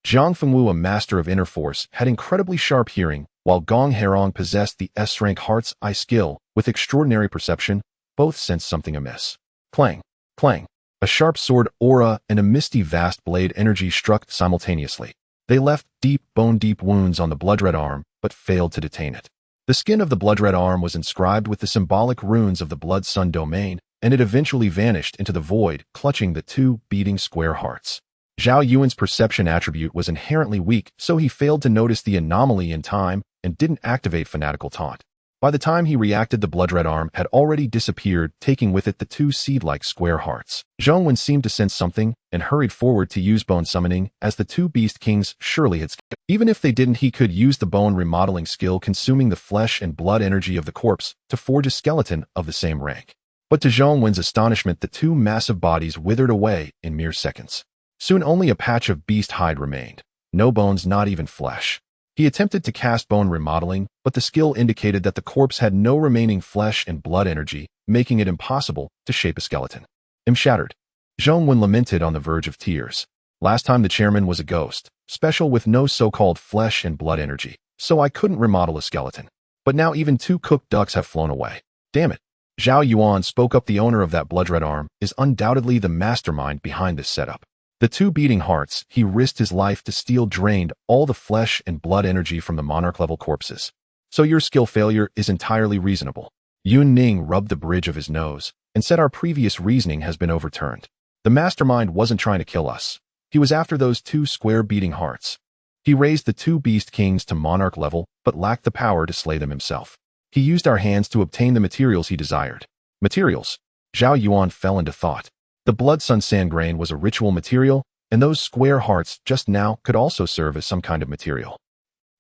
Jiang Fengwu, a master of inner force, had incredibly sharp hearing, while Gong Herong possessed the S-Rank Heart's Eye skill with extraordinary perception. Both sensed something amiss. Clang, clang. A sharp sword aura and a misty vast blade energy struck simultaneously. They left deep, bone-deep wounds on the blood-red arm, but failed to detain it. The skin of the blood-red arm was inscribed with the symbolic runes of the Blood Sun domain, and it eventually vanished into the void, clutching the 2 beating square hearts. Zhao Yuan's perception attribute was inherently weak, so he failed to notice the anomaly in time and didn't activate Fanatical Taunt. By the time he reacted, the blood-red arm had already disappeared, taking with it the 2 seed-like square hearts. Zhao Yuan seemed to sense something and hurried forward to use bone summoning, as the 2 beast kings surely had. Even if they didn't, he could use the bone remodeling skill, consuming the flesh and blood energy of the corpse to forge a skeleton of the same rank. But to Zhao Yuan's astonishment, the 2 massive bodies withered away in mere seconds. Soon only a patch of beast hide remained. No bones, not even flesh. He attempted to cast bone remodeling, but the skill indicated that the corpse had no remaining flesh and blood energy, making it impossible to shape a skeleton. I'm shattered. Zhao Yuan lamented on the verge of tears. Last time the chairman was a ghost, special with no so-called flesh and blood energy, so I couldn't remodel a skeleton. But now even 2 cooked ducks have flown away. Damn it. Zhao Yuan spoke up. The owner of that blood-red arm is undoubtedly the mastermind behind this setup. The 2 beating hearts he risked his life to steal drained all the flesh and blood energy from the monarch-level corpses. So your skill failure is entirely reasonable. Yun Ning rubbed the bridge of his nose and said, our previous reasoning has been overturned. The mastermind wasn't trying to kill us. He was after those 2 square beating hearts. He raised the 2 beast kings to monarch level, but lacked the power to slay them himself. He used our hands to obtain the materials he desired. Materials? Zhao Yuan fell into thought. The Blood Sun sand grain was a ritual material, and those square hearts just now could also serve as some kind of material.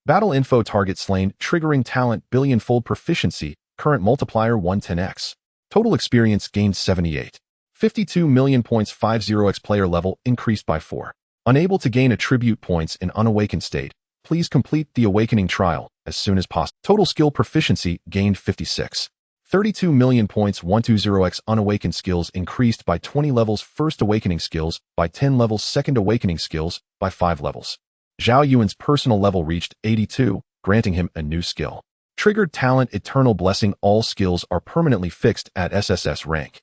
Battle info: target slain, triggering talent, billion-fold proficiency, current multiplier 110x. Total experience gained 78. 52 million points. 50x player level increased by 4. Unable to gain attribute points in unawakened state, please complete the awakening trial as soon as possible. Total skill proficiency gained 56. 32 million points. 120x unawakened skills increased by 20 levels. First awakening skills by 10 levels. Second awakening skills by 5 levels. Zhao Yuan's personal level reached 82, granting him a new skill. Triggered talent Eternal Blessing. All skills are permanently fixed at SSS rank.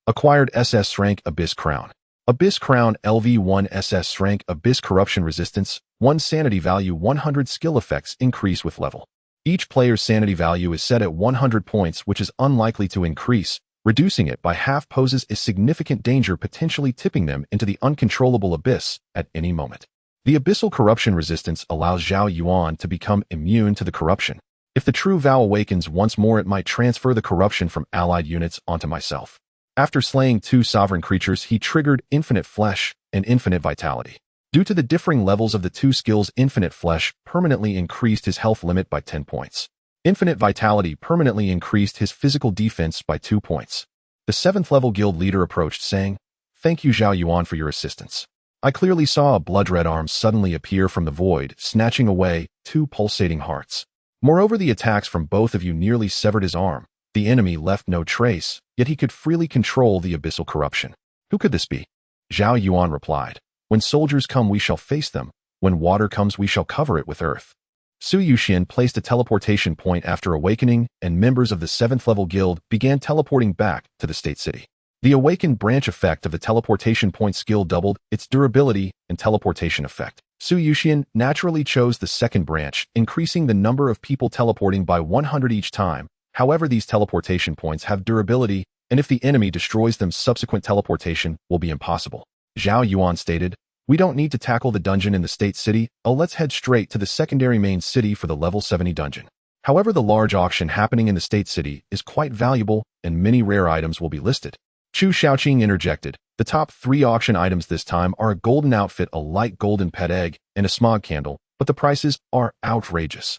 Acquired SS rank Abyss Crown. Abyss Crown LV1 SS rank Abyss Corruption Resistance. 1 sanity value. 100 skill effects increase with level. Each player's sanity value is set at 100 points, which is unlikely to increase. Reducing it by half poses a significant danger, potentially tipping them into the uncontrollable abyss at any moment. The abyssal corruption resistance allows Zhao Yuan to become immune to the corruption. If the true vow awakens once more, it might transfer the corruption from allied units onto myself. After slaying 2 sovereign creatures, he triggered Infinite Flesh and Infinite Vitality. Due to the differing levels of the 2 skills, Infinite Flesh permanently increased his health limit by 10 points. Infinite Vitality permanently increased his physical defense by 2 points. The 7th level guild leader approached, saying, "Thank you, Zhao Yuan, for your assistance." I clearly saw a blood-red arm suddenly appear from the void, snatching away 2 pulsating hearts. Moreover, the attacks from both of you nearly severed his arm. The enemy left no trace, yet he could freely control the abyssal corruption. Who could this be? Zhao Yuan replied, "When soldiers come, we shall face them. When water comes, we shall cover it with earth." Su Yuxian placed a teleportation point after awakening, and members of the 7th level guild began teleporting back to the state city. The awakened branch effect of the teleportation point skill doubled its durability and teleportation effect. Su Yuxian naturally chose the second branch, increasing the number of people teleporting by 100 each time. However, these teleportation points have durability, and if the enemy destroys them, subsequent teleportation will be impossible. Zhao Yuan stated, "We don't need to tackle the dungeon in the state city. Let's head straight to the secondary main city for the level 70 dungeon." However, the large auction happening in the state city is quite valuable, and many rare items will be listed. Chu Shaoqing interjected, "The top 3 auction items this time are a golden outfit, a light golden pet egg, and a smog candle, but the prices are outrageous.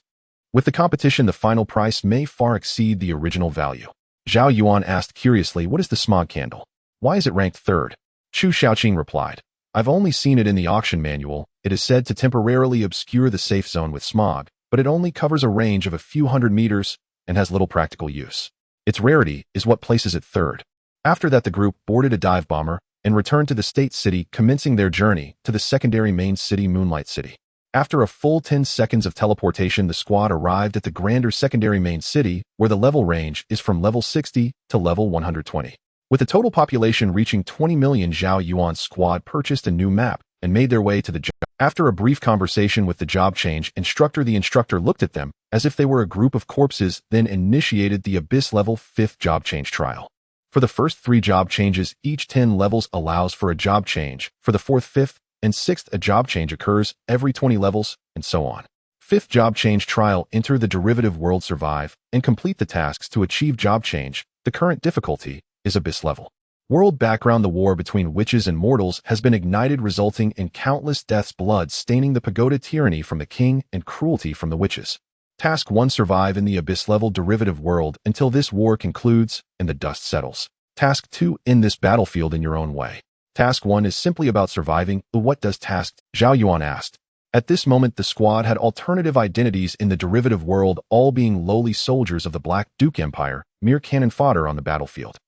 With the competition, the final price may far exceed the original value." Zhao Yuan asked curiously, "What is the smog candle? Why is it ranked 3rd? Chu Shaoqing replied, "I've only seen it in the auction manual. It is said to temporarily obscure the safe zone with smog, but it only covers a range of a few hundred meters and has little practical use. Its rarity is what places it 3rd. After that, the group boarded a dive bomber and returned to the state city, commencing their journey to the secondary main city, Moonlight City. After a full 10 seconds of teleportation, the squad arrived at the grander secondary main city, where the level range is from level 60 to level 120. With the total population reaching 20 million, Zhao Yuan's squad purchased a new map and made their way to the job. After a brief conversation with the job change instructor, the instructor looked at them as if they were a group of corpses, then initiated the Abyss level 5th job change trial. For the first 3 job changes, each 10 levels allows for a job change. For the 4th, 5th, and 6th, a job change occurs every 20 levels, and so on. 5th job change trial: enter the derivative world, survive, and complete the tasks to achieve job change. The current difficulty is Abyss level. World background: the war between witches and mortals has been ignited, resulting in countless deaths, blood staining the pagoda, tyranny from the king, and cruelty from the witches. Task 1: survive in the Abyss level derivative world until this war concludes and the dust settles. Task 2: end this battlefield in your own way. Task 1 is simply about surviving. What does Task? Zhao Yuan asked. At this moment, the squad had alternative identities in the derivative world, all being lowly soldiers of the Black Duke Empire, mere cannon fodder on the battlefield.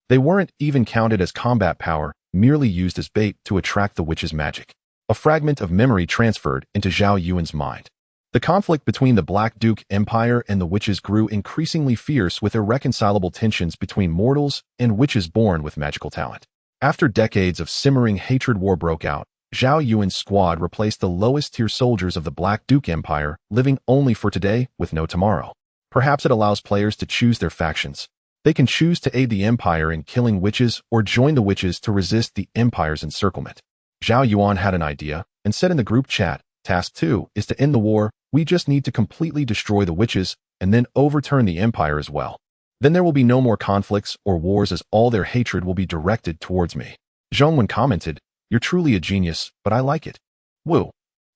They weren't even counted as combat power, merely used as bait to attract the witch's magic. A fragment of memory transferred into Zhao Yuan's mind. The conflict between the Black Duke Empire and the witches grew increasingly fierce, with irreconcilable tensions between mortals and witches born with magical talent. After decades of simmering hatred, war broke out. Zhao Yuan's squad replaced the lowest-tier soldiers of the Black Duke Empire, living only for today with no tomorrow. Perhaps it allows players to choose their factions. They can choose to aid the Empire in killing witches or join the witches to resist the Empire's encirclement. Zhao Yuan had an idea and said in the group chat, "Task 2 is to end the war. We just need to completely destroy the witches and then overturn the Empire as well. Then there will be no more conflicts or wars, as all their hatred will be directed towards me." Zhongwen commented, "You're truly a genius, but I like it." Woo!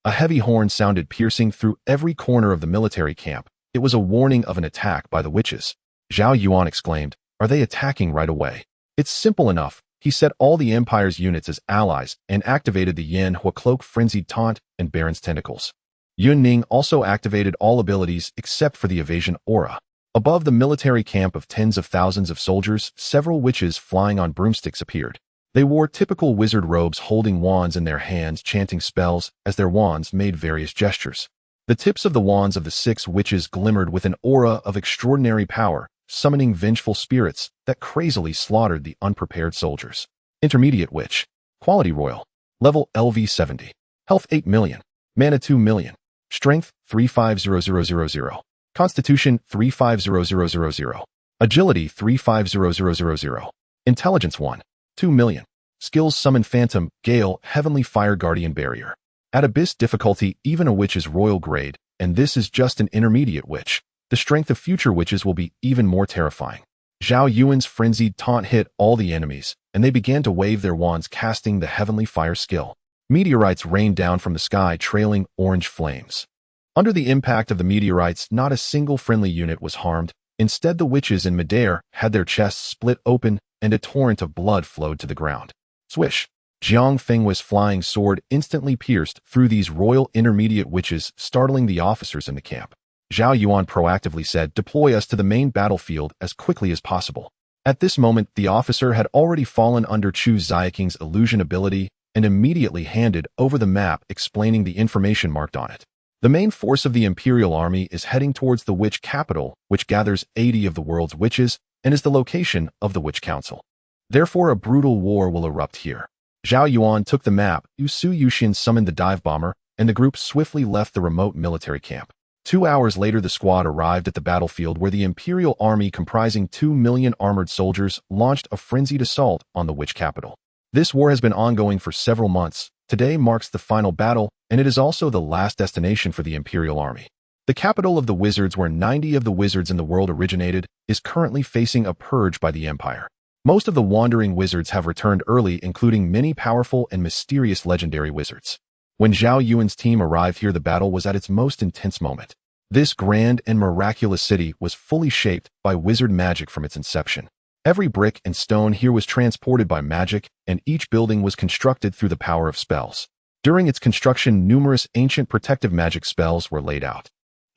A heavy horn sounded, piercing through every corner of the military camp. It was a warning of an attack by the witches. Zhao Yuan exclaimed, "Are they attacking right away?" "It's simple enough." He set all the Empire's units as allies and activated the Yen Hua Cloak, Frenzied Taunt, and Baron's Tentacles. Yun Ning also activated all abilities except for the evasion aura. Above the military camp of tens of thousands of soldiers, several witches flying on broomsticks appeared. They wore typical wizard robes, holding wands in their hands, chanting spells as their wands made various gestures. The tips of the wands of the 6 witches glimmered with an aura of extraordinary power, summoning vengeful spirits that crazily slaughtered the unprepared soldiers. Intermediate Witch. Quality Royal. Level LV 70. Health 8 million. Mana 2 million. Strength 350000. Constitution 350000. Agility 350000. Intelligence 1. 2 million. Skills: Summon Phantom, Gale, Heavenly Fire, Guardian Barrier. At abyss difficulty, even a witch is royal grade, and this is just an intermediate witch. The strength of future witches will be even more terrifying. Zhao Yuan's frenzied taunt hit all the enemies, and they began to wave their wands, casting the heavenly fire skill. Meteorites rained down from the sky, trailing orange flames. Under the impact of the meteorites, not a single friendly unit was harmed. Instead, the witches in midair had their chests split open, and a torrent of blood flowed to the ground. Swish! Jiang Fenghui's flying sword instantly pierced through these royal intermediate witches, startling the officers in the camp. Zhao Yuan proactively said, "Deploy us to the main battlefield as quickly as possible." At this moment, the officer had already fallen under Chu Xiaoqing's illusion ability and immediately handed over the map explaining the information marked on it. The main force of the Imperial Army is heading towards the Witch Capital, which gathers 80 of the world's witches and is the location of the Witch Council. Therefore, a brutal war will erupt here. Zhao Yuan took the map, Su Yuxian summoned the dive bomber, and the group swiftly left the remote military camp. 2 hours later, the squad arrived at the battlefield where the Imperial Army, comprising 2 million armored soldiers, launched a frenzied assault on the Witch Capital. This war has been ongoing for several months. Today marks the final battle, and it is also the last destination for the Imperial Army. The capital of the wizards, where 90 of the wizards in the world originated, is currently facing a purge by the Empire. Most of the wandering wizards have returned early, including many powerful and mysterious legendary wizards. When Zhao Yuan's team arrived here, the battle was at its most intense moment. This grand and miraculous city was fully shaped by wizard magic from its inception. Every brick and stone here was transported by magic, and each building was constructed through the power of spells. During its construction, numerous ancient protective magic spells were laid out.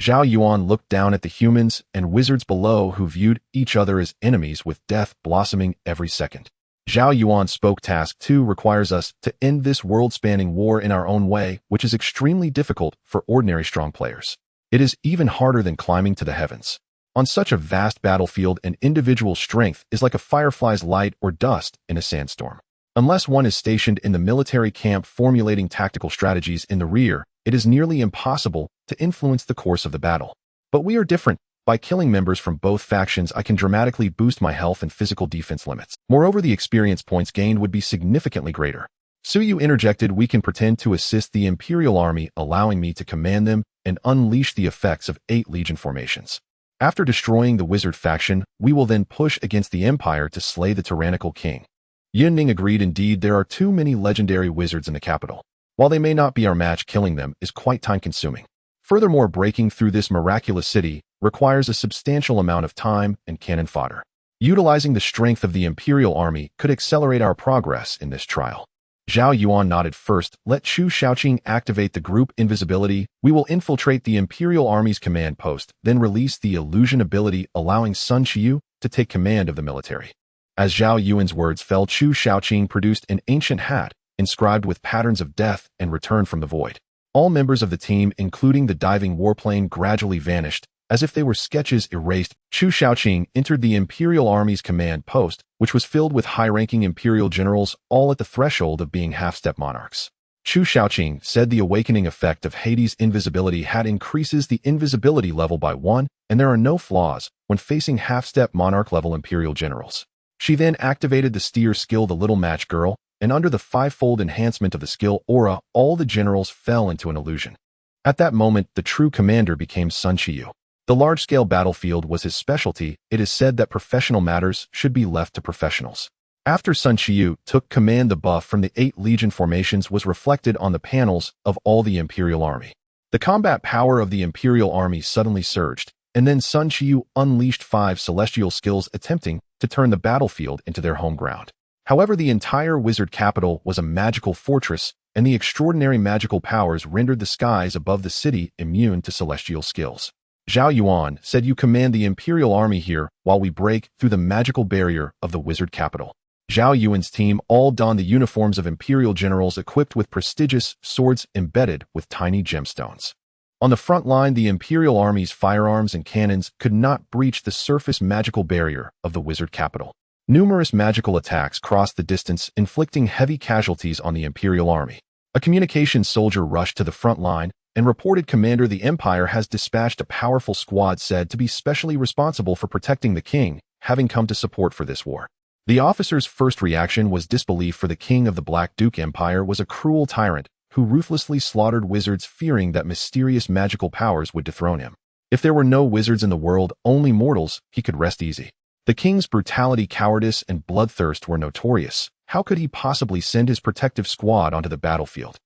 Zhao Yuan looked down at the humans and wizards below, who viewed each other as enemies, with death blossoming every second. Zhao Yuan spoke. Task 2 requires us to end this world-spanning war in our own way, which is extremely difficult for ordinary strong players. It is even harder than climbing to the heavens. On such a vast battlefield, an individual strength is like a firefly's light or dust in a sandstorm. Unless one is stationed in the military camp formulating tactical strategies in the rear, it is nearly impossible to influence the course of the battle. But we are different. By killing members from both factions, I can dramatically boost my health and physical defense limits. Moreover, the experience points gained would be significantly greater. Su Yu interjected, "We can pretend to assist the Imperial Army, allowing me to command them and unleash the effects of 8 legion formations. After destroying the wizard faction, we will then push against the Empire to slay the tyrannical king." Yunning agreed. Indeed, there are too many legendary wizards in the capital. While they may not be our match, killing them is quite time-consuming. Furthermore, breaking through this miraculous city requires a substantial amount of time and cannon fodder. Utilizing the strength of the Imperial Army could accelerate our progress in this trial. Zhao Yuan nodded. "First, let Chu Xiaoqing activate the group invisibility. We will infiltrate the Imperial Army's command post, then release the illusion ability, allowing Sun Qiyu to take command of the military." As Zhao Yuan's words fell, Chu Xiaoqing produced an ancient hat, inscribed with patterns of death and return from the void. All members of the team, including the diving warplane, gradually vanished, as if they were sketches erased. Chu Xiaoqing entered the Imperial Army's command post, which was filled with high-ranking Imperial generals, all at the threshold of being half-step monarchs. Chu Xiaoqing said the awakening effect of Hades' invisibility hat increases the invisibility level by 1, and there are no flaws when facing half-step monarch-level Imperial generals. She then activated the steer skill, the Little Match Girl, and under the 5-fold enhancement of the skill aura, all the generals fell into an illusion. At that moment, the true commander became Sun Qiyu. The large-scale battlefield was his specialty. It is said that professional matters should be left to professionals. After Sun Qiyu took command, the buff from the 8 legion formations was reflected on the panels of all the Imperial Army. The combat power of the Imperial Army suddenly surged, and then Sun Qiyu unleashed 5 celestial skills, attempting to turn the battlefield into their home ground. However, the entire wizard capital was a magical fortress, and the extraordinary magical powers rendered the skies above the city immune to celestial skills. Zhao Yuan said, "You command the Imperial Army here while we break through the magical barrier of the wizard capital." Zhao Yuan's team all donned the uniforms of Imperial generals, equipped with prestigious swords embedded with tiny gemstones. On the front line, the Imperial Army's firearms and cannons could not breach the surface magical barrier of the wizard capital. Numerous magical attacks crossed the distance, inflicting heavy casualties on the Imperial Army. A communications soldier rushed to the front line and reported, "Commander, the Empire has dispatched a powerful squad said to be specially responsible for protecting the king, having come to support for this war." The officer's first reaction was disbelief, for the king of the Black Duke Empire was a cruel tyrant who ruthlessly slaughtered wizards fearing that mysterious magical powers would dethrone him. If there were no wizards in the world, only mortals, he could rest easy. The king's brutality, cowardice, and bloodthirst were notorious. How could he possibly send his protective squad onto the battlefield?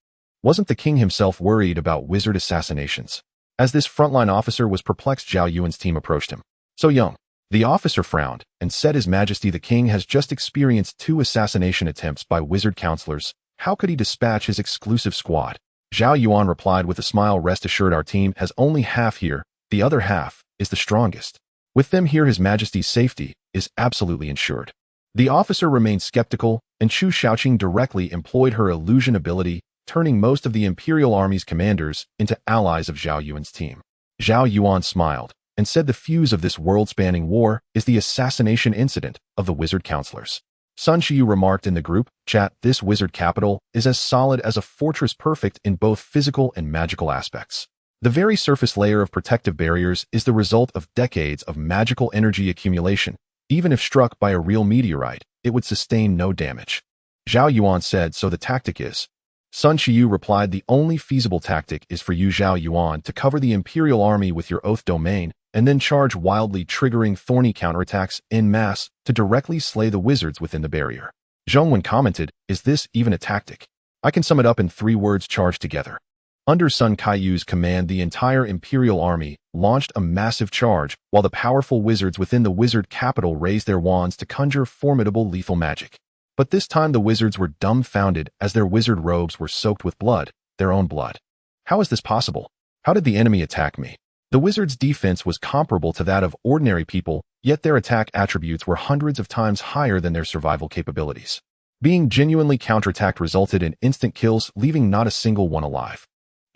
Wasn't the king himself worried about wizard assassinations? As this frontline officer was perplexed, Zhao Yuan's team approached him. "So young." The officer frowned and said, "His Majesty the King has just experienced 2 assassination attempts by wizard counselors. How could he dispatch his exclusive squad?" Zhao Yuan replied with a smile, "Rest assured, our team has only half here. The other half is the strongest. With them here, His Majesty's safety is absolutely ensured." The officer remained skeptical, and Chu Shaoqing directly employed her illusion ability, turning most of the Imperial Army's commanders into allies of Zhao Yuan's team. Zhao Yuan smiled and said, "The fuse of this world-spanning war is the assassination incident of the wizard counselors." Sun Shiyu remarked in the group chat, "This wizard capital is as solid as a fortress, perfect in both physical and magical aspects. The very surface layer of protective barriers is the result of decades of magical energy accumulation. Even if struck by a real meteorite, it would sustain no damage." Zhao Yuan said, "So the tactic is?" Sun Shiyu replied, "The only feasible tactic is for you, Zhao Yuan, to cover the Imperial Army with your oath domain, and then charge wildly, triggering thorny counterattacks en masse to directly slay the wizards within the barrier." Zhongwen commented, "Is this even a tactic? I can sum it up in 3 words: charge together." Under Sun Kaiyu's command, the entire Imperial Army launched a massive charge, while the powerful wizards within the wizard capital raised their wands to conjure formidable lethal magic. But this time the wizards were dumbfounded as their wizard robes were soaked with blood, their own blood. "How is this possible? How did the enemy attack me?" The wizards' defense was comparable to that of ordinary people, yet their attack attributes were hundreds of times higher than their survival capabilities. Being genuinely counterattacked resulted in instant kills, leaving not a single one alive.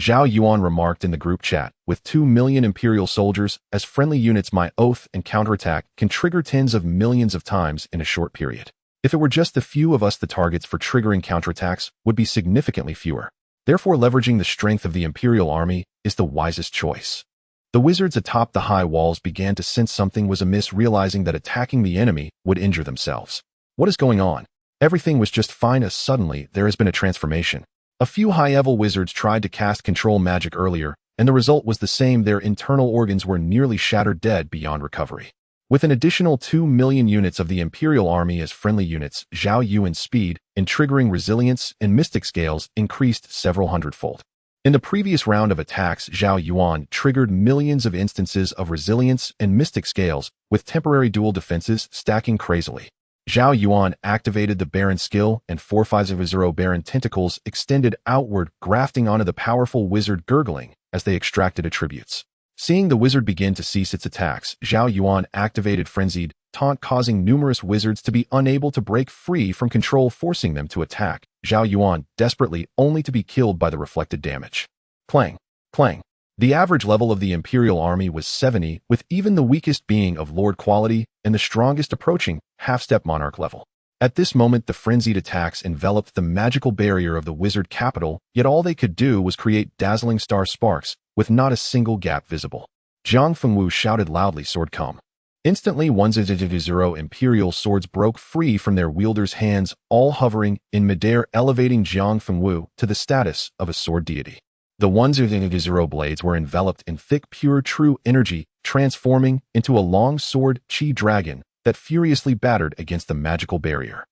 Zhao Yuan remarked in the group chat, "With 2 million Imperial soldiers as friendly units, my oath and counterattack can trigger tens of millions of times in a short period. If it were just the few of us, the targets for triggering counterattacks would be significantly fewer. Therefore, leveraging the strength of the Imperial Army is the wisest choice." The wizards atop the high walls began to sense something was amiss, realizing that attacking the enemy would injure themselves. "What is going on? Everything was just fine, as suddenly there has been a transformation." A few high-level wizards tried to cast control magic earlier, and the result was the same. Their internal organs were nearly shattered, dead beyond recovery. With an additional 2 million units of the Imperial Army as friendly units, Zhao Yuan's speed in triggering resilience and mystic scales increased several hundredfold. In the previous round of attacks, Zhao Yuan triggered millions of instances of resilience and mystic scales, with temporary dual defenses stacking crazily. Zhao Yuan activated the Baron skill, and 450 Baron tentacles extended outward, grafting onto the powerful wizard, gurgling as they extracted attributes. Seeing the wizard begin to cease its attacks, Zhao Yuan activated Frenzied Taunt, causing numerous wizards to be unable to break free from control, forcing them to attack Zhao Yuan desperately, only to be killed by the reflected damage. Clang! Clang! The average level of the Imperial Army was 70, with even the weakest being of Lord quality and the strongest approaching half-step Monarch level. At this moment, the frenzied attacks enveloped the magical barrier of the wizard capital, yet all they could do was create dazzling star sparks, with not a single gap visible. Jiang Fengwu shouted loudly, "Sword come!" Instantly, 100 Imperial swords broke free from their wielders' hands, all hovering in midair, elevating Jiang Fengwu to the status of a sword deity. The 100 blades were enveloped in thick, pure, true energy, transforming into a long sword Qi dragon that furiously battered against the magical barrier.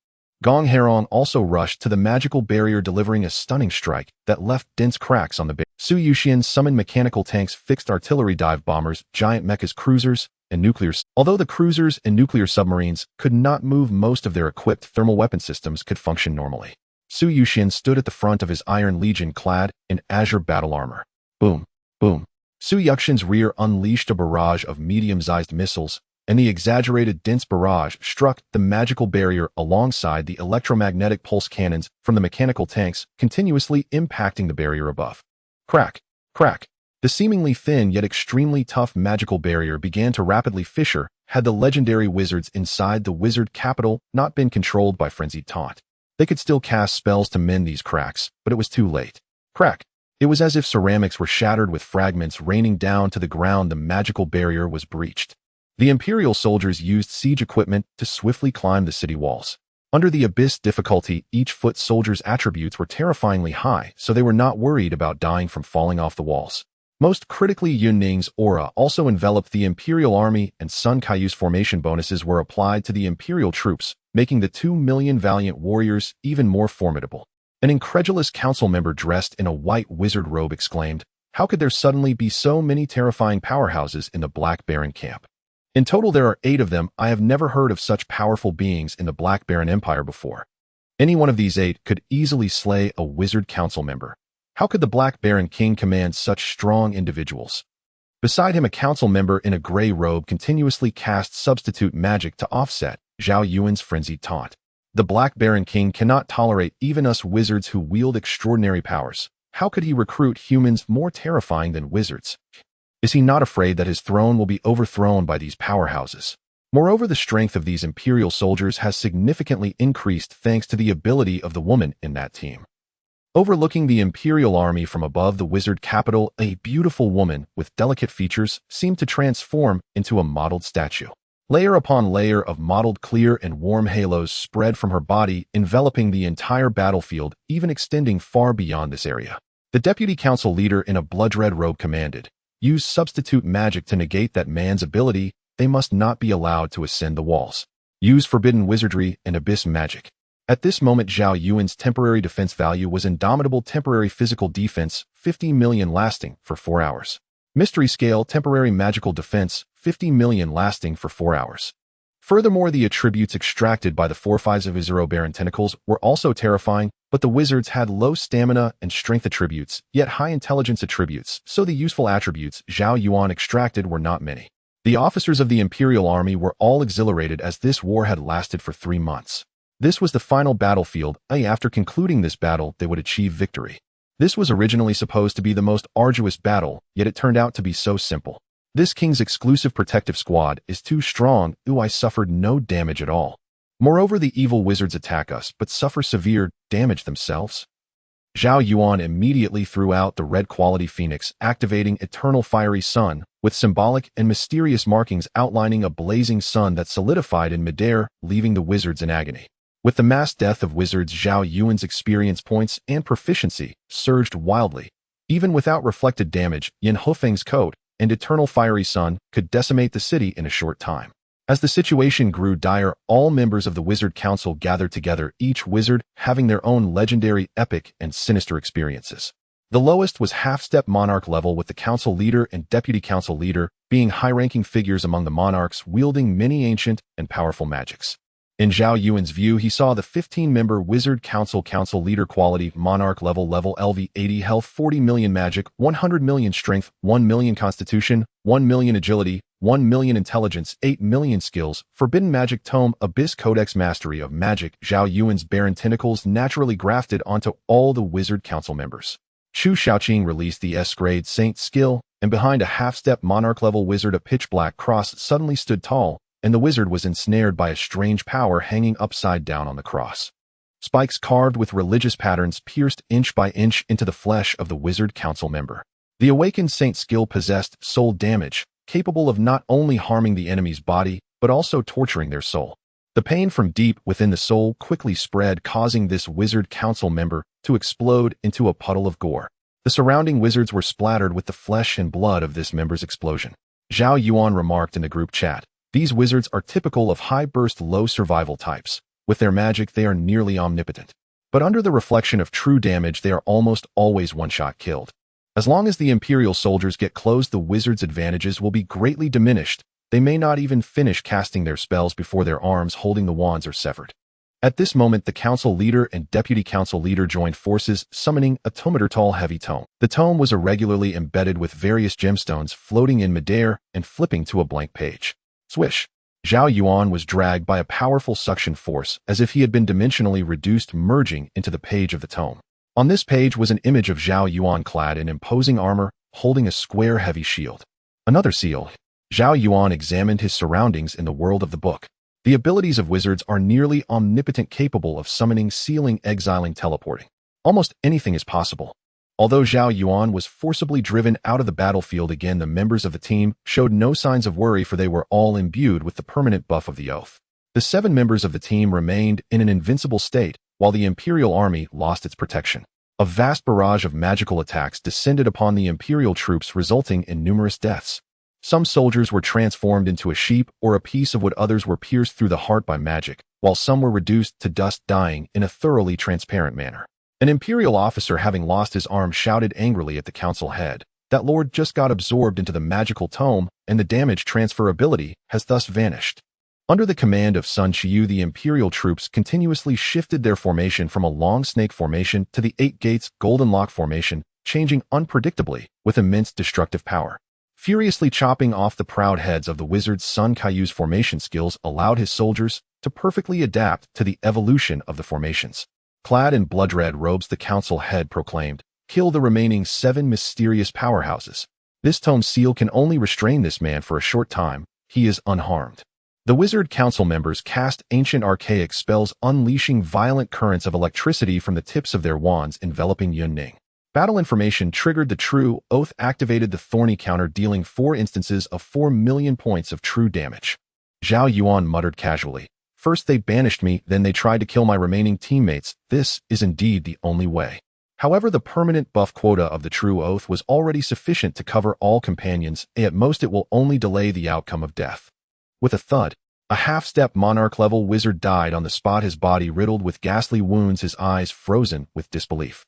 Gong Herong also rushed to the magical barrier, delivering a stunning strike that left dense cracks on the barrier. Su Yuxian summoned mechanical tanks, fixed artillery, dive bombers, giant mechas, cruisers, and nuclears. Although the cruisers and nuclear submarines could not move, most of their equipped thermal weapon systems could function normally. Su Yuxian stood at the front of his Iron Legion, clad in azure battle armor. Boom! Boom! Su Yuxian's rear unleashed a barrage of medium-sized missiles, and the exaggerated dense barrage struck the magical barrier alongside the electromagnetic pulse cannons from the mechanical tanks, continuously impacting the barrier above. Crack! Crack! The seemingly thin yet extremely tough magical barrier began to rapidly fissure had the legendary wizards inside the wizard capital not been controlled by frenzied taunt. They could still cast spells to mend these cracks, but it was too late. Crack! It was as if ceramics were shattered, with fragments raining down to the ground. The magical barrier was breached. The Imperial soldiers used siege equipment to swiftly climb the city walls. Under the abyss difficulty, each foot soldier's attributes were terrifyingly high, so they were not worried about dying from falling off the walls. Most critically, Yun Ning's aura also enveloped the Imperial Army, and Sun Kaiyu's formation bonuses were applied to the Imperial troops, making the 2 million valiant warriors even more formidable. An incredulous council member dressed in a white wizard robe exclaimed, "How could there suddenly be so many terrifying powerhouses in the Black Baron camp? In total there are 8 of them. I have never heard of such powerful beings in the Black Baron Empire before. Any one of these 8 could easily slay a wizard council member. How could the Black Baron King command such strong individuals?" Beside him, a council member in a gray robe continuously cast substitute magic to offset Zhao Yuan's frenzied taunt. "The Black Baron King cannot tolerate even us wizards who wield extraordinary powers. How could he recruit humans more terrifying than wizards? Is he not afraid that his throne will be overthrown by these powerhouses?" Moreover, the strength of these Imperial soldiers has significantly increased thanks to the ability of the woman in that team. Overlooking the Imperial army from above the wizard capital, a beautiful woman with delicate features seemed to transform into a modeled statue. Layer upon layer of mottled clear and warm halos spread from her body, enveloping the entire battlefield, even extending far beyond this area. The deputy council leader in a blood-red robe commanded, "Use substitute magic to negate that man's ability. They must not be allowed to ascend the walls. Use forbidden wizardry and abyss magic." At this moment, Zhao Yuan's temporary defense value was indomitable temporary physical defense, 50 million lasting for 4 hours. Mystery scale temporary magical defense, 50 million lasting for 4 hours. Furthermore, the attributes extracted by the 4/5s of his Zero Baron tentacles were also terrifying, but the wizards had low stamina and strength attributes, yet high intelligence attributes, so the useful attributes Zhao Yuan extracted were not many. The officers of the Imperial Army were all exhilarated as this war had lasted for 3 months. This was the final battlefield, after concluding this battle, they would achieve victory. This was originally supposed to be the most arduous battle, yet it turned out to be so simple. This king's exclusive protective squad is too strong. I suffered no damage at all. Moreover, the evil wizards attack us, but suffer severe damage themselves. Zhao Yuan immediately threw out the red quality phoenix, activating Eternal Fiery Sun, with symbolic and mysterious markings outlining a blazing sun that solidified in midair, leaving the wizards in agony. With the mass death of wizards, Zhao Yuan's experience points and proficiency surged wildly. Even without reflected damage, Yin Hofeng's coat and Eternal Fiery Sun could decimate the city in a short time. As the situation grew dire, all members of the Wizard Council gathered together, each wizard having their own legendary, epic, and sinister experiences. The lowest was half-step monarch level, with the council leader and deputy council leader being high-ranking figures among the monarchs wielding many ancient and powerful magics. In Zhao Yuan's view, he saw the 15-member Wizard Council leader quality monarch level LV 80 health, 40 million magic, 100 million strength, 1 million constitution, 1 million agility, 1 million intelligence, 8 million skills, forbidden magic tome, abyss codex mastery of magic. Zhao Yuan's Baron tentacles naturally grafted onto all the Wizard Council members. Chu Shaoqing released the S-grade Saint skill, and behind a half-step monarch level wizard, a pitch-black cross suddenly stood tall, and the wizard was ensnared by a strange power hanging upside down on the cross. Spikes carved with religious patterns pierced inch by inch into the flesh of the Wizard Council member. The awakened Saint skill possessed soul damage, capable of not only harming the enemy's body, but also torturing their soul. The pain from deep within the soul quickly spread, causing this Wizard Council member to explode into a puddle of gore. The surrounding wizards were splattered with the flesh and blood of this member's explosion. Zhao Yuan remarked in the group chat, "These wizards are typical of high-burst, low-survival types. With their magic, they are nearly omnipotent. But under the reflection of true damage, they are almost always one-shot killed. As long as the Imperial soldiers get close, the wizards' advantages will be greatly diminished. They may not even finish casting their spells before their arms holding the wands are severed." At this moment, the council leader and deputy council leader joined forces, summoning a Tomatertal heavy tome. The tome was irregularly embedded with various gemstones floating in midair and flipping to a blank page. Swish! Zhao Yuan was dragged by a powerful suction force, as if he had been dimensionally reduced, merging into the page of the tome. On this page was an image of Zhao Yuan clad in imposing armor, holding a square heavy shield. Another seal. Zhao Yuan examined his surroundings in the world of the book. The abilities of wizards are nearly omnipotent, capable of summoning, sealing, exiling, teleporting. Almost anything is possible. Although Zhao Yuan was forcibly driven out of the battlefield again, the members of the team showed no signs of worry, for they were all imbued with the permanent buff of the oath. The 7 members of the team remained in an invincible state, while the Imperial army lost its protection. A vast barrage of magical attacks descended upon the Imperial troops, resulting in numerous deaths. Some soldiers were transformed into a sheep or a piece of wood, others were pierced through the heart by magic, while some were reduced to dust, dying in a thoroughly transparent manner. An Imperial officer, having lost his arm, shouted angrily at the council head. That lord just got absorbed into the magical tome, and the damage transfer ability has thus vanished. Under the command of Sun Qiu, the Imperial troops continuously shifted their formation from a long snake formation to the 8 gates golden lock formation, changing unpredictably with immense destructive power. Furiously chopping off the proud heads of the wizards, Sun Qiu's formation skills allowed his soldiers to perfectly adapt to the evolution of the formations. Clad in blood-red robes, the council head proclaimed, "Kill the remaining 7 mysterious powerhouses. This tome seal can only restrain this man for a short time. He is unharmed." The wizard council members cast ancient archaic spells, unleashing violent currents of electricity from the tips of their wands, enveloping Yunning. Battle information triggered the True Oath, activated the thorny counter, dealing 4 instances of 4 million points of true damage. Zhao Yuan muttered casually, "First they banished me, then they tried to kill my remaining teammates. This is indeed the only way." However, the permanent buff quota of the True Oath was already sufficient to cover all companions, and at most it will only delay the outcome of death. With a thud, a half-step monarch-level wizard died on the spot, his body riddled with ghastly wounds, his eyes frozen with disbelief.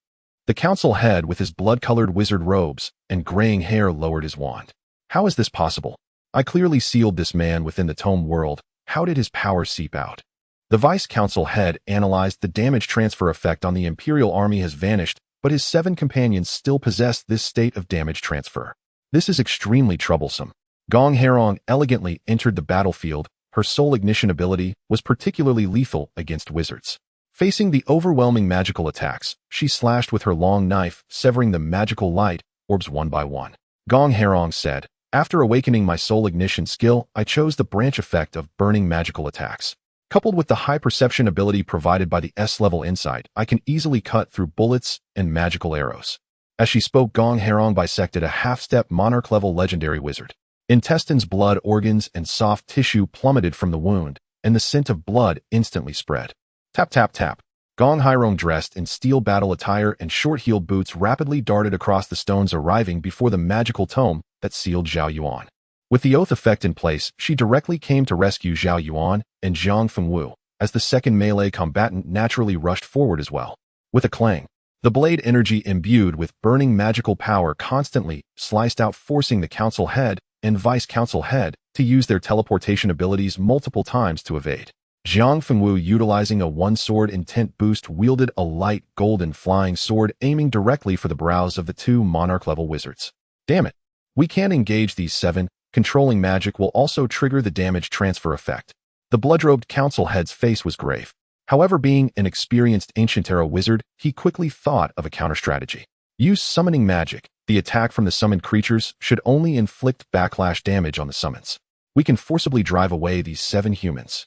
The council head, with his blood-colored wizard robes and graying hair, lowered his wand. "How is this possible? I clearly sealed this man within the tome world. How did his power seep out?" The vice-council head analyzed the damage transfer effect on the Imperial army has vanished, but his 7 companions still possess this state of damage transfer. This is extremely troublesome. Gong Herong elegantly entered the battlefield. Her soul ignition ability was particularly lethal against wizards. Facing the overwhelming magical attacks, she slashed with her long knife, severing the magical light orbs one by one. Gong Herong said, "After awakening my soul ignition skill, I chose the branch effect of burning magical attacks. Coupled with the high perception ability provided by the S-level insight, I can easily cut through bullets and magical arrows." As she spoke, Gong Herong bisected a half-step monarch-level legendary wizard. Intestines, blood, organs, and soft tissue plummeted from the wound, and the scent of blood instantly spread. Tap, tap, tap. Gong Herong, dressed in steel battle attire and short-heeled boots, rapidly darted across the stones, arriving before the magical tome that sealed Zhao Yuan. With the oath effect in place, she directly came to rescue Zhao Yuan and Zhang Fengwu, as the second melee combatant naturally rushed forward as well. With a clang, the blade, energy imbued with burning magical power, constantly sliced out, forcing the council head and vice-council head to use their teleportation abilities multiple times to evade. Zhang Fengwu, utilizing a one-sword intent boost, wielded a light golden flying sword, aiming directly for the brows of the 2 monarch-level wizards. "Damn it! We can't engage these 7. Controlling magic will also trigger the damage transfer effect." The blood-robed council head's face was grave. However, being an experienced ancient era wizard, he quickly thought of a counter-strategy. Use summoning magic. The attack from the summoned creatures should only inflict backlash damage on the summons. We can forcibly drive away these 7 humans.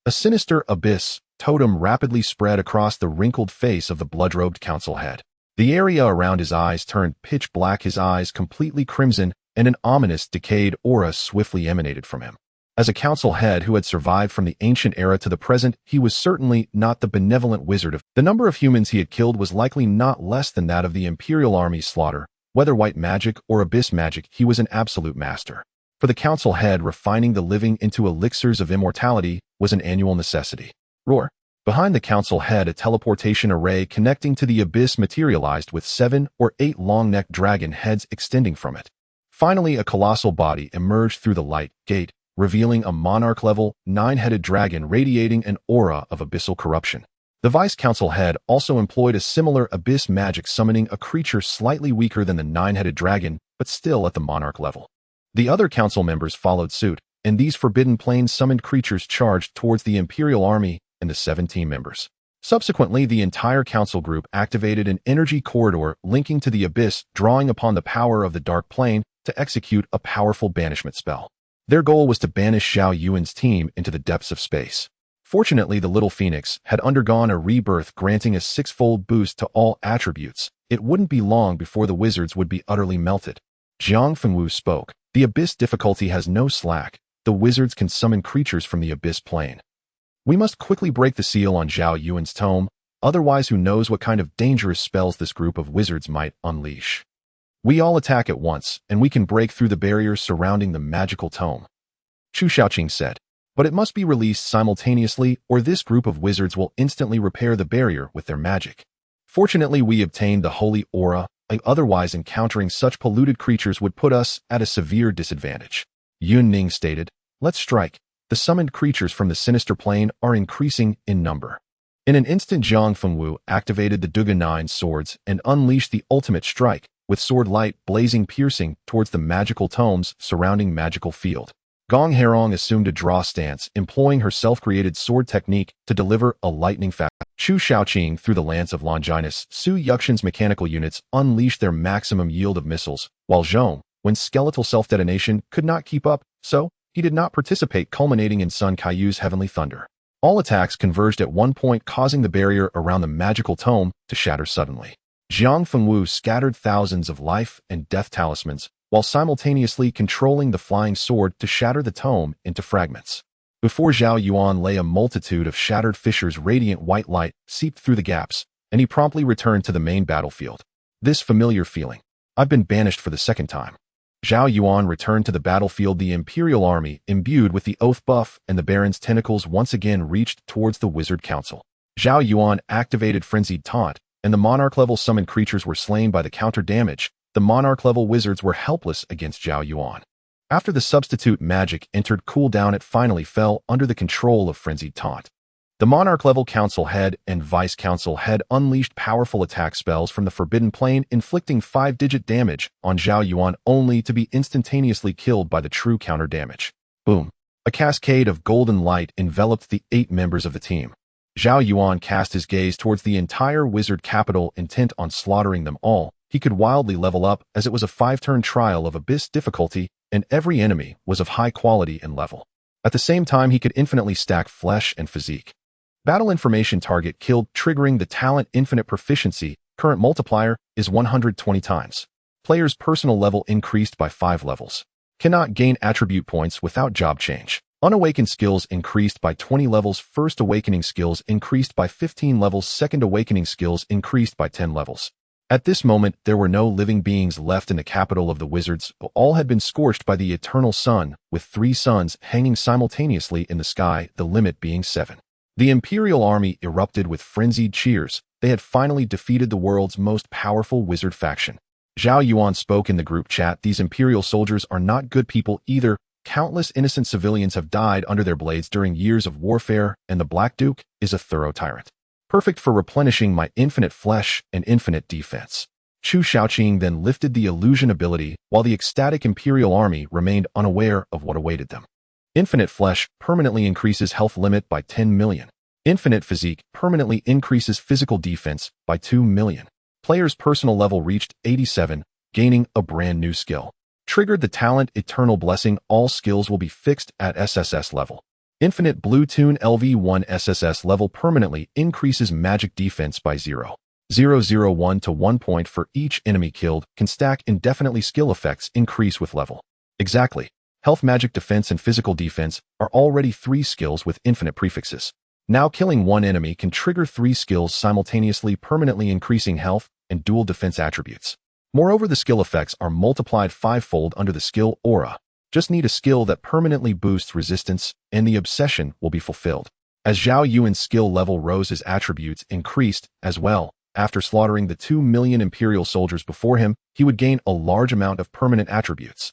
A sinister abyss totem rapidly spread across the wrinkled face of the blood-robed council head. The area around his eyes turned pitch black, his eyes completely crimson, and an ominous, decayed aura swiftly emanated from him. As a council head who had survived from the ancient era to the present, he was certainly not the benevolent wizard. The number of humans he had killed was likely not less than that of the Imperial army's slaughter. Whether white magic or abyss magic, he was an absolute master. For the council head, refining the living into elixirs of immortality was an annual necessity. Roar! Behind the council head, a teleportation array connecting to the abyss materialized, with 7 or 8 long-necked dragon heads extending from it. Finally, a colossal body emerged through the light gate, revealing a monarch-level, 9-headed dragon radiating an aura of abyssal corruption. The vice-council head also employed a similar abyss magic, summoning a creature slightly weaker than the 9-headed dragon, but still at the monarch level. The other council members followed suit, and these forbidden plane-summoned creatures charged towards the Imperial army and the 7 team members. Subsequently, the entire council group activated an energy corridor linking to the abyss, drawing upon the power of the dark plane to execute a powerful banishment spell. Their goal was to banish Zhao Yuan's team into the depths of space. Fortunately, the little phoenix had undergone a rebirth, granting a 6-fold boost to all attributes. It wouldn't be long before the wizards would be utterly melted. Zhang Fengwu spoke. "The abyss difficulty has no slack. The wizards can summon creatures from the abyss plane. We must quickly break the seal on Zhao Yuan's tome, otherwise who knows what kind of dangerous spells this group of wizards might unleash. We all attack at once, and we can break through the barriers surrounding the magical tome, Chu Shaoqing said. But it must be released simultaneously, or this group of wizards will instantly repair the barrier with their magic. Fortunately, we obtained the holy aura, otherwise encountering such polluted creatures would put us at a severe disadvantage. Yun Ning stated, "Let's strike. The summoned creatures from the sinister plane are increasing in number." In an instant, Zhang Fengwu activated the Duga 9 swords and unleashed the ultimate strike, with sword light blazing piercing towards the magical tomes surrounding magical field. Gong Herong assumed a draw stance, employing her self-created sword technique to deliver a lightning fast. Chu Shaoqing threw the lance of Longinus. Su Yuxian's mechanical units unleashed their maximum yield of missiles, while Zhong, when skeletal self-detonation could not keep up, so he did not participate, culminating in Sun Kaiyu's heavenly thunder. All attacks converged at one point, causing the barrier around the magical tome to shatter suddenly. Zhang Fengwu scattered thousands of life and death talismans, while simultaneously controlling the flying sword to shatter the tome into fragments. Before Zhao Yuan lay, a multitude of shattered fissures, radiant white light seeped through the gaps, and he promptly returned to the main battlefield. This familiar feeling. I've been banished for the second time. Zhao Yuan returned to the battlefield, the Imperial Army, imbued with the Oath buff, and the Baron's tentacles once again reached towards the Wizard Council. Zhao Yuan activated Frenzied Taunt, and the Monarch-level summoned creatures were slain by the counter damage. The Monarch-level wizards were helpless against Zhao Yuan. After the substitute magic entered cooldown, it finally fell under the control of Frenzied Taunt. The Monarch-level Council Head and Vice-Council Head unleashed powerful attack spells from the Forbidden Plane, inflicting 5-digit damage on Zhao Yuan, only to be instantaneously killed by the true counter damage. Boom! A cascade of golden light enveloped the 8 members of the team. Zhao Yuan cast his gaze towards the entire wizard capital, intent on slaughtering them all. He could wildly level up, as it was a 5-turn trial of abyss difficulty, and every enemy was of high quality and level. At the same time, he could infinitely stack flesh and physique. Battle information target killed, triggering the talent infinite proficiency. Current multiplier is 120 times. Player's personal level increased by 5 levels. Cannot gain attribute points without job change. Unawakened skills increased by 20 levels. First awakening skills increased by 15 levels. Second awakening skills increased by 10 levels. At this moment, there were no living beings left in the capital of the wizards. All had been scorched by the eternal sun, with 3 suns hanging simultaneously in the sky, the limit being 7. The Imperial Army erupted with frenzied cheers. They had finally defeated the world's most powerful wizard faction. Zhao Yuan spoke in the group chat. These Imperial soldiers are not good people either. Countless innocent civilians have died under their blades during years of warfare, and the Black Duke is a thorough tyrant. Perfect for replenishing my infinite flesh and infinite defense. Chu Shaoqing then lifted the illusion ability, while the ecstatic Imperial Army remained unaware of what awaited them. Infinite flesh permanently increases health limit by 10 million. Infinite physique permanently increases physical defense by 2 million. Player's personal level reached 87, gaining a brand new skill. Triggered the talent Eternal Blessing. All skills will be fixed at SSS level. Infinite Blue Tune LV1 SSS level permanently increases magic defense by 0.001 to 1 point for each enemy killed. Can stack indefinitely. Skill effects increase with level. Exactly. Health, magic defense, and physical defense are already 3 skills with infinite prefixes. Now killing one enemy can trigger 3 skills simultaneously, permanently increasing health and dual defense attributes. Moreover, the skill effects are multiplied 5-fold under the skill aura. Just need a skill that permanently boosts resistance, and the obsession will be fulfilled. As Zhao Yuan's skill level rose, his attributes increased as well. After slaughtering the 2 million Imperial soldiers before him, he would gain a large amount of permanent attributes.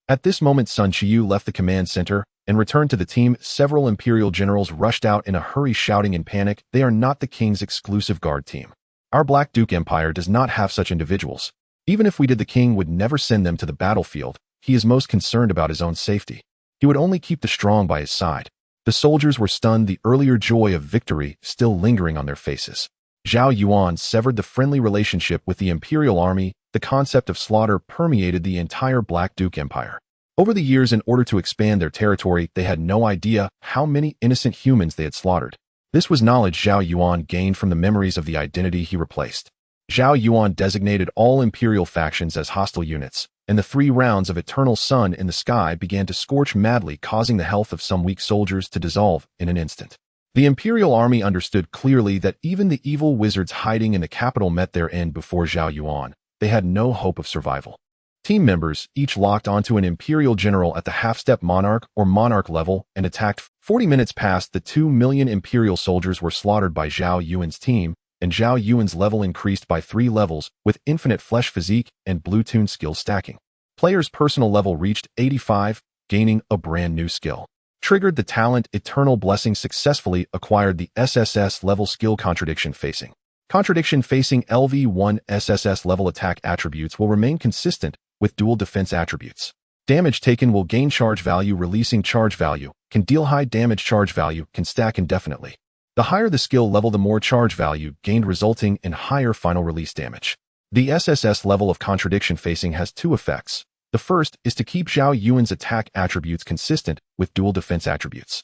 At this moment, Sun Qiyu left the command center and returned to the team. Several Imperial generals rushed out in a hurry, shouting in panic, "They are not the king's exclusive guard team. Our Black Duke Empire does not have such individuals. Even if we did, the king would never send them to the battlefield. He is most concerned about his own safety. He would only keep the strong by his side." The soldiers were stunned, the earlier joy of victory still lingering on their faces. Zhao Yuan severed the friendly relationship with the Imperial Army. The concept of slaughter permeated the entire Black Duke Empire. Over the years, in order to expand their territory, they had no idea how many innocent humans they had slaughtered. This was knowledge Zhao Yuan gained from the memories of the identity he replaced. Zhao Yuan designated all Imperial factions as hostile units, and the 3 rounds of eternal sun in the sky began to scorch madly, causing the health of some weak soldiers to dissolve in an instant. The Imperial army understood clearly that even the evil wizards hiding in the capital met their end before Zhao Yuan. They had no hope of survival. Team members each locked onto an Imperial general at the half-step monarch or monarch level and attacked. 40 minutes passed, the 2 million Imperial soldiers were slaughtered by Zhao Yuan's team, and Zhao Yuan's level increased by 3 levels with infinite flesh physique and blue-tune skill stacking. Player's personal level reached 85, gaining a brand new skill. Triggered the talent Eternal Blessing, successfully acquired the SSS level skill Contradiction Facing. Contradiction Facing LV1 SSS level attack attributes will remain consistent with dual defense attributes. Damage taken will gain charge value, releasing charge value, can deal high damage, charge value, can stack indefinitely. The higher the skill level, the more charge value gained, resulting in higher final release damage. The SSS level of Contradiction Facing has 2 effects. The first is to keep Zhao Yuan's attack attributes consistent with dual defense attributes.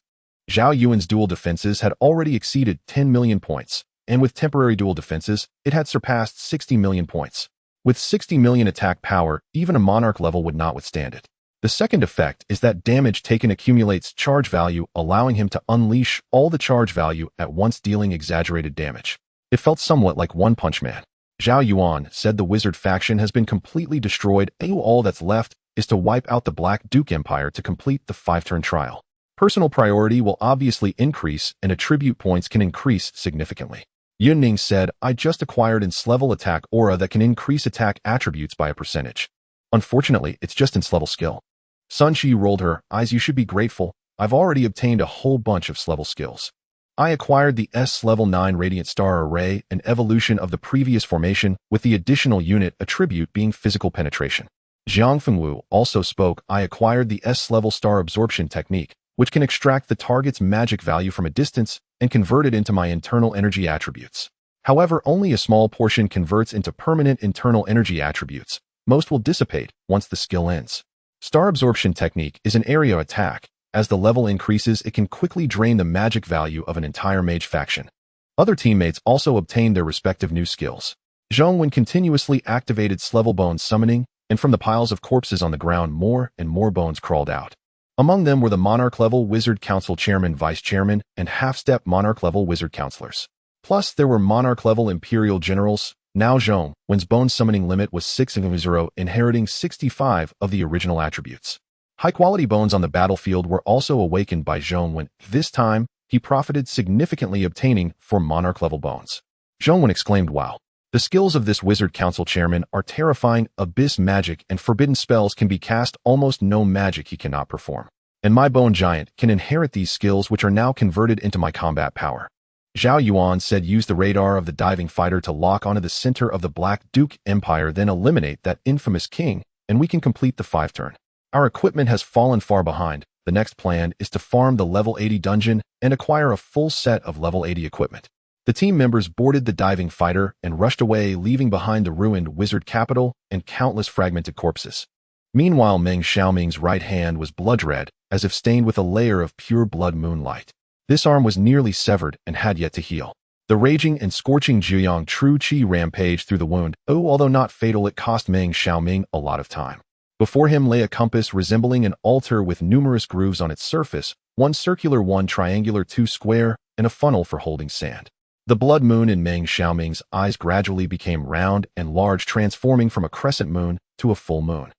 Zhao Yuan's dual defenses had already exceeded 10 million points, and with temporary dual defenses, it had surpassed 60 million points. With 60 million attack power, even a monarch level would not withstand it. The second effect is that damage taken accumulates charge value, allowing him to unleash all the charge value at once, dealing exaggerated damage. It felt somewhat like One Punch Man. Zhao Yuan said the wizard faction has been completely destroyed, and all that's left is to wipe out the Black Duke Empire to complete the 5-turn trial. Personal priority will obviously increase, and attribute points can increase significantly. Yunning said, I just acquired an S-level attack aura that can increase attack attributes by a percentage. Unfortunately, it's just S-level skill. Sun Shi rolled her eyes. You should be grateful. I've already obtained a whole bunch of S-level skills. I acquired the S-level 9 Radiant Star Array, an evolution of the previous formation, with the additional unit attribute being physical penetration. Jiang Fengwu also spoke. I acquired the S-level Star Absorption technique, which can extract the target's magic value from a distance and convert it into my internal energy attributes. However, only a small portion converts into permanent internal energy attributes. Most will dissipate once the skill ends. Star Absorption technique is an area attack. As the level increases, it can quickly drain the magic value of an entire mage faction. Other teammates also obtained their respective new skills. Zhong Wen continuously activated S-level bone summoning, and from the piles of corpses on the ground, more and more bones crawled out. Among them were the Monarch-level Wizard Council Chairman, Vice Chairman, and half-step Monarch-level Wizard Counselors. Plus, there were Monarch-level Imperial Generals. Now Zhong Wen's bone summoning limit was 6/0, inheriting 65 of the original attributes. High-quality bones on the battlefield were also awakened by Zhong Wen. This time, he profited significantly, obtaining 4 Monarch-level bones. Zhong Wen exclaimed, wow. The skills of this Wizard Council Chairman are terrifying. Abyss magic and forbidden spells can be cast. Almost no magic he cannot perform. And my Bone Giant can inherit these skills, which are now converted into my combat power. Zhao Yuan said, use the radar of the diving fighter to lock onto the center of the Black Duke Empire, then eliminate that infamous king, and we can complete the 5-turn. Our equipment has fallen far behind. The next plan is to farm the level 80 dungeon and acquire a full set of level 80 equipment. The team members boarded the diving fighter and rushed away, leaving behind the ruined wizard capital and countless fragmented corpses. Meanwhile, Meng Xiaoming's right hand was blood-red, as if stained with a layer of pure blood moonlight. This arm was nearly severed and had yet to heal. The raging and scorching Zhuyang True Qi rampaged through the wound. Although not fatal, it cost Meng Xiaoming a lot of time. Before him lay a compass resembling an altar with numerous grooves on its surface, 1 circular, 1 triangular, 2 square, and a funnel for holding sand. The blood moon in Meng Xiaoming's eyes gradually became round and large, transforming from a crescent moon to a full moon.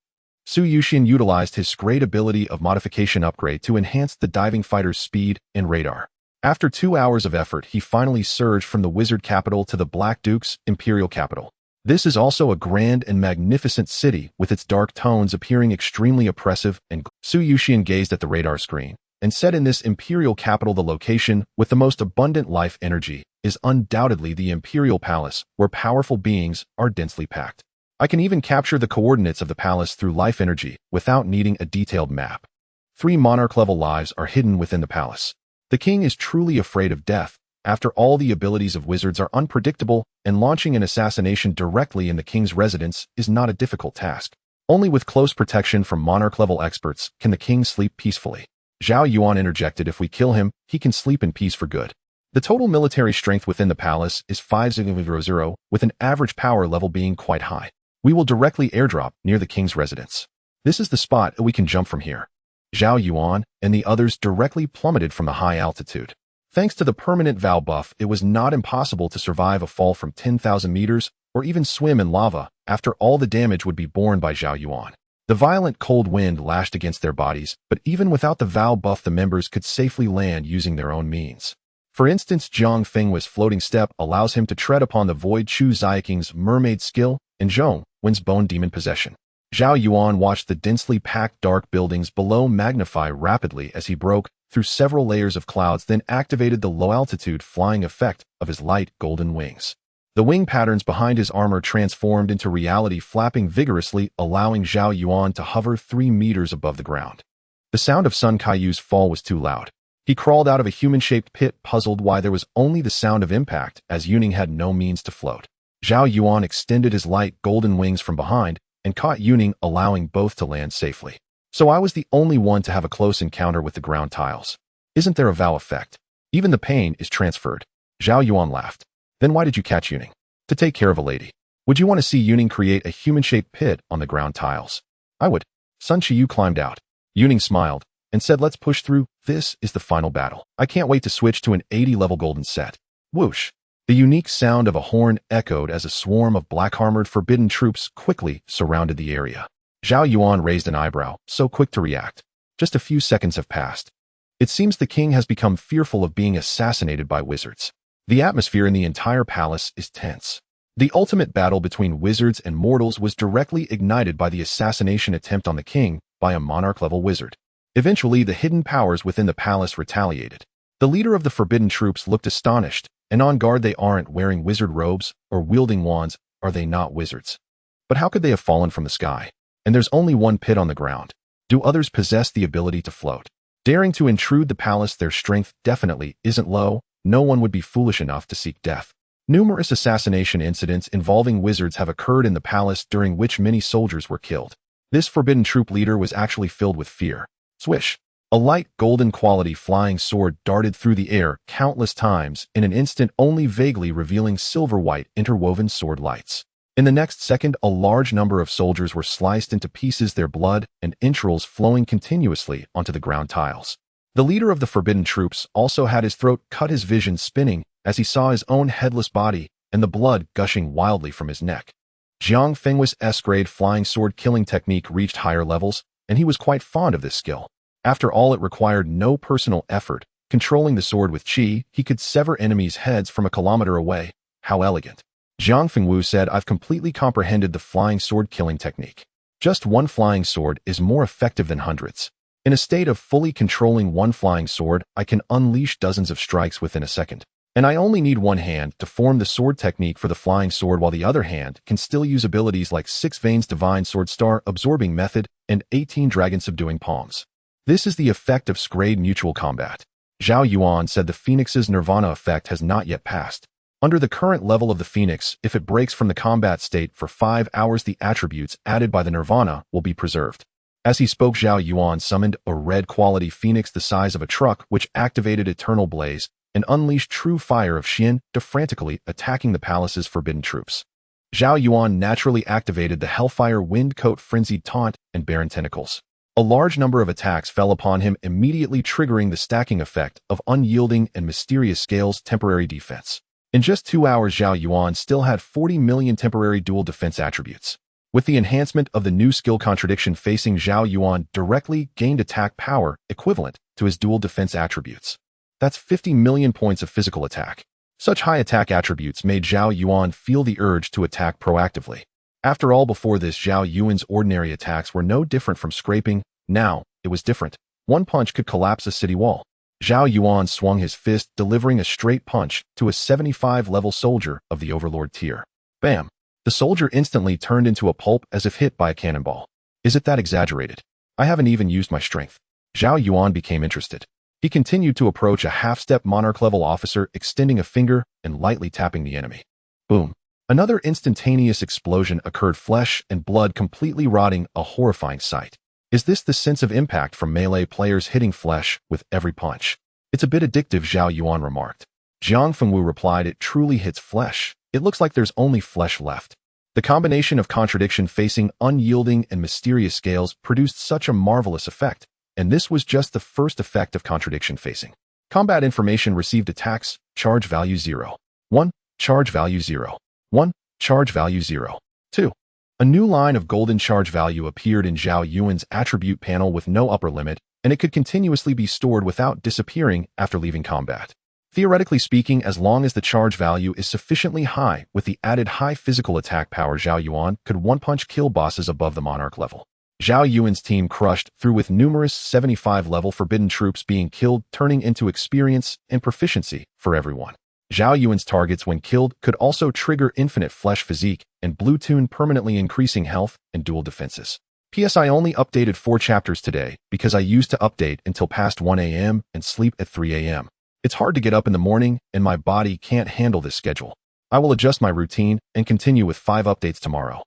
Su Yuxian utilized his great ability of modification upgrade to enhance the diving fighter's speed and radar. After 2 hours of effort, he finally surged from the wizard capital to the Black Duke's imperial capital. This is also a grand and magnificent city, with its dark tones appearing extremely oppressive, and Su Yuxian gazed at the radar screen and said, in this imperial capital, the location with the most abundant life energy is undoubtedly the imperial palace, where powerful beings are densely packed. I can even capture the coordinates of the palace through life energy without needing a detailed map. 3 monarch-level lives are hidden within the palace. The king is truly afraid of death. After all, the abilities of wizards are unpredictable, and launching an assassination directly in the king's residence is not a difficult task. Only with close protection from monarch-level experts can the king sleep peacefully. Zhao Yuan interjected, if we kill him, he can sleep in peace for good. The total military strength within the palace is 5/0, with an average power level being quite high. We will directly airdrop near the king's residence. This is the spot we can jump from here. Zhao Yuan and the others directly plummeted from the high altitude. Thanks to the permanent Vow buff, it was not impossible to survive a fall from 10,000 meters or even swim in lava after all the damage would be borne by Zhao Yuan. The violent cold wind lashed against their bodies, but even without the Vow buff, the members could safely land using their own means. For instance, Jiang Fenghui's floating step allows him to tread upon the void Chu Xiaqing's mermaid skill, and Zhong Wen's bone demon possession. Zhao Yuan watched the densely packed dark buildings below magnify rapidly as he broke through several layers of clouds, then activated the low-altitude flying effect of his light golden wings. The wing patterns behind his armor transformed into reality, flapping vigorously, allowing Zhao Yuan to hover 3 meters above the ground. The sound of Sun Kaiyu's fall was too loud. He crawled out of a human-shaped pit, puzzled why there was only the sound of impact, as Yuning had no means to float. Zhao Yuan extended his light golden wings from behind and caught Yuning, allowing both to land safely. So I was the only one to have a close encounter with the ground tiles. Isn't there a Vow effect? Even the pain is transferred. Zhao Yuan laughed. Then why did you catch Yuning? To take care of a lady. Would you want to see Yuning create a human-shaped pit on the ground tiles? I would. Sun Qiyu climbed out. Yuning smiled and said, let's push through. This is the final battle. I can't wait to switch to an 80-level golden set. Whoosh. The unique sound of a horn echoed as a swarm of black-armored forbidden troops quickly surrounded the area. Zhao Yuan raised an eyebrow, so quick to react. Just a few seconds have passed. It seems the king has become fearful of being assassinated by wizards. The atmosphere in the entire palace is tense. The ultimate battle between wizards and mortals was directly ignited by the assassination attempt on the king by a monarch-level wizard. Eventually, the hidden powers within the palace retaliated. The leader of the forbidden troops looked astonished, and on guard. They aren't wearing wizard robes or wielding wands, are they not wizards? But how could they have fallen from the sky? And there's only one pit on the ground. Do others possess the ability to float? Daring to intrude the palace, their strength definitely isn't low. No one would be foolish enough to seek death. Numerous assassination incidents involving wizards have occurred in the palace, during which many soldiers were killed. This forbidden troop leader was actually filled with fear. Swish! A light golden quality flying sword darted through the air countless times in an instant, only vaguely revealing silver-white interwoven sword lights. In the next second, a large number of soldiers were sliced into pieces, their blood and entrails flowing continuously onto the ground tiles. The leader of the forbidden troops also had his throat cut, his vision spinning as he saw his own headless body and the blood gushing wildly from his neck. Jiang Fenghui's S-grade flying sword killing technique reached higher levels, and he was quite fond of this skill. After all, it required no personal effort. Controlling the sword with qi, he could sever enemies' heads from a kilometer away. How elegant. Jiang Fenghui said, I've completely comprehended the flying sword killing technique. Just one flying sword is more effective than hundreds. In a state of fully controlling one flying sword, I can unleash dozens of strikes within a second. And I only need one hand to form the sword technique for the flying sword, while the other hand can still use abilities like 6 Veins Divine Sword Star Absorbing Method and 18 Dragon Subduing Palms. This is the effect of S-grade mutual combat. Zhao Yuan said the Phoenix's Nirvana effect has not yet passed. Under the current level of the Phoenix, if it breaks from the combat state for 5 hours, the attributes added by the Nirvana will be preserved. As he spoke, Zhao Yuan summoned a red-quality Phoenix the size of a truck, which activated Eternal Blaze and unleashed true fire of Xian, frantically attacking the palace's forbidden troops. Zhao Yuan naturally activated the Hellfire Wind Coat Frenzied Taunt and Barren Tentacles. A large number of attacks fell upon him, immediately triggering the stacking effect of Unyielding and Mysterious Scales temporary defense. In just 2 hours, Zhao Yuan still had 40 million temporary dual defense attributes. With the enhancement of the new skill Contradiction Facing, Zhao Yuan directly gained attack power equivalent to his dual defense attributes. That's 50 million points of physical attack. Such high attack attributes made Zhao Yuan feel the urge to attack proactively. After all, before this, Zhao Yuan's ordinary attacks were no different from scraping. Now, it was different. One punch could collapse a city wall. Zhao Yuan swung his fist, delivering a straight punch to a 75-level soldier of the Overlord tier. Bam! The soldier instantly turned into a pulp as if hit by a cannonball. Is it that exaggerated? I haven't even used my strength. Zhao Yuan became interested. He continued to approach a half-step monarch-level officer, extending a finger and lightly tapping the enemy. Boom! Another instantaneous explosion occurred, flesh and blood completely rotting, a horrifying sight. Is this the sense of impact from melee players hitting flesh with every punch? It's a bit addictive, Zhao Yuan remarked. Jiang Fenghui replied, it truly hits flesh. It looks like there's only flesh left. The combination of Contradiction Facing, Unyielding, and Mysterious Scales produced such a marvelous effect, and this was just the first effect of Contradiction Facing. Combat information received attacks, charge value 0. 1. Charge value 0. 1. Charge value 0. 2. A new line of golden charge value appeared in Zhao Yuan's attribute panel with no upper limit, and it could continuously be stored without disappearing after leaving combat. Theoretically speaking, as long as the charge value is sufficiently high, with the added high physical attack power, Zhao Yuan could one-punch kill bosses above the Monarch level. Zhao Yuan's team crushed through with numerous 75-level forbidden troops being killed, turning into experience and proficiency for everyone. Zhao Yuan's targets when killed could also trigger infinite flesh physique and blue tune, permanently increasing health and dual defenses. P.S. I only updated 4 chapters today because I used to update until past 1 a.m. and sleep at 3 a.m. It's hard to get up in the morning and my body can't handle this schedule. I will adjust my routine and continue with 5 updates tomorrow.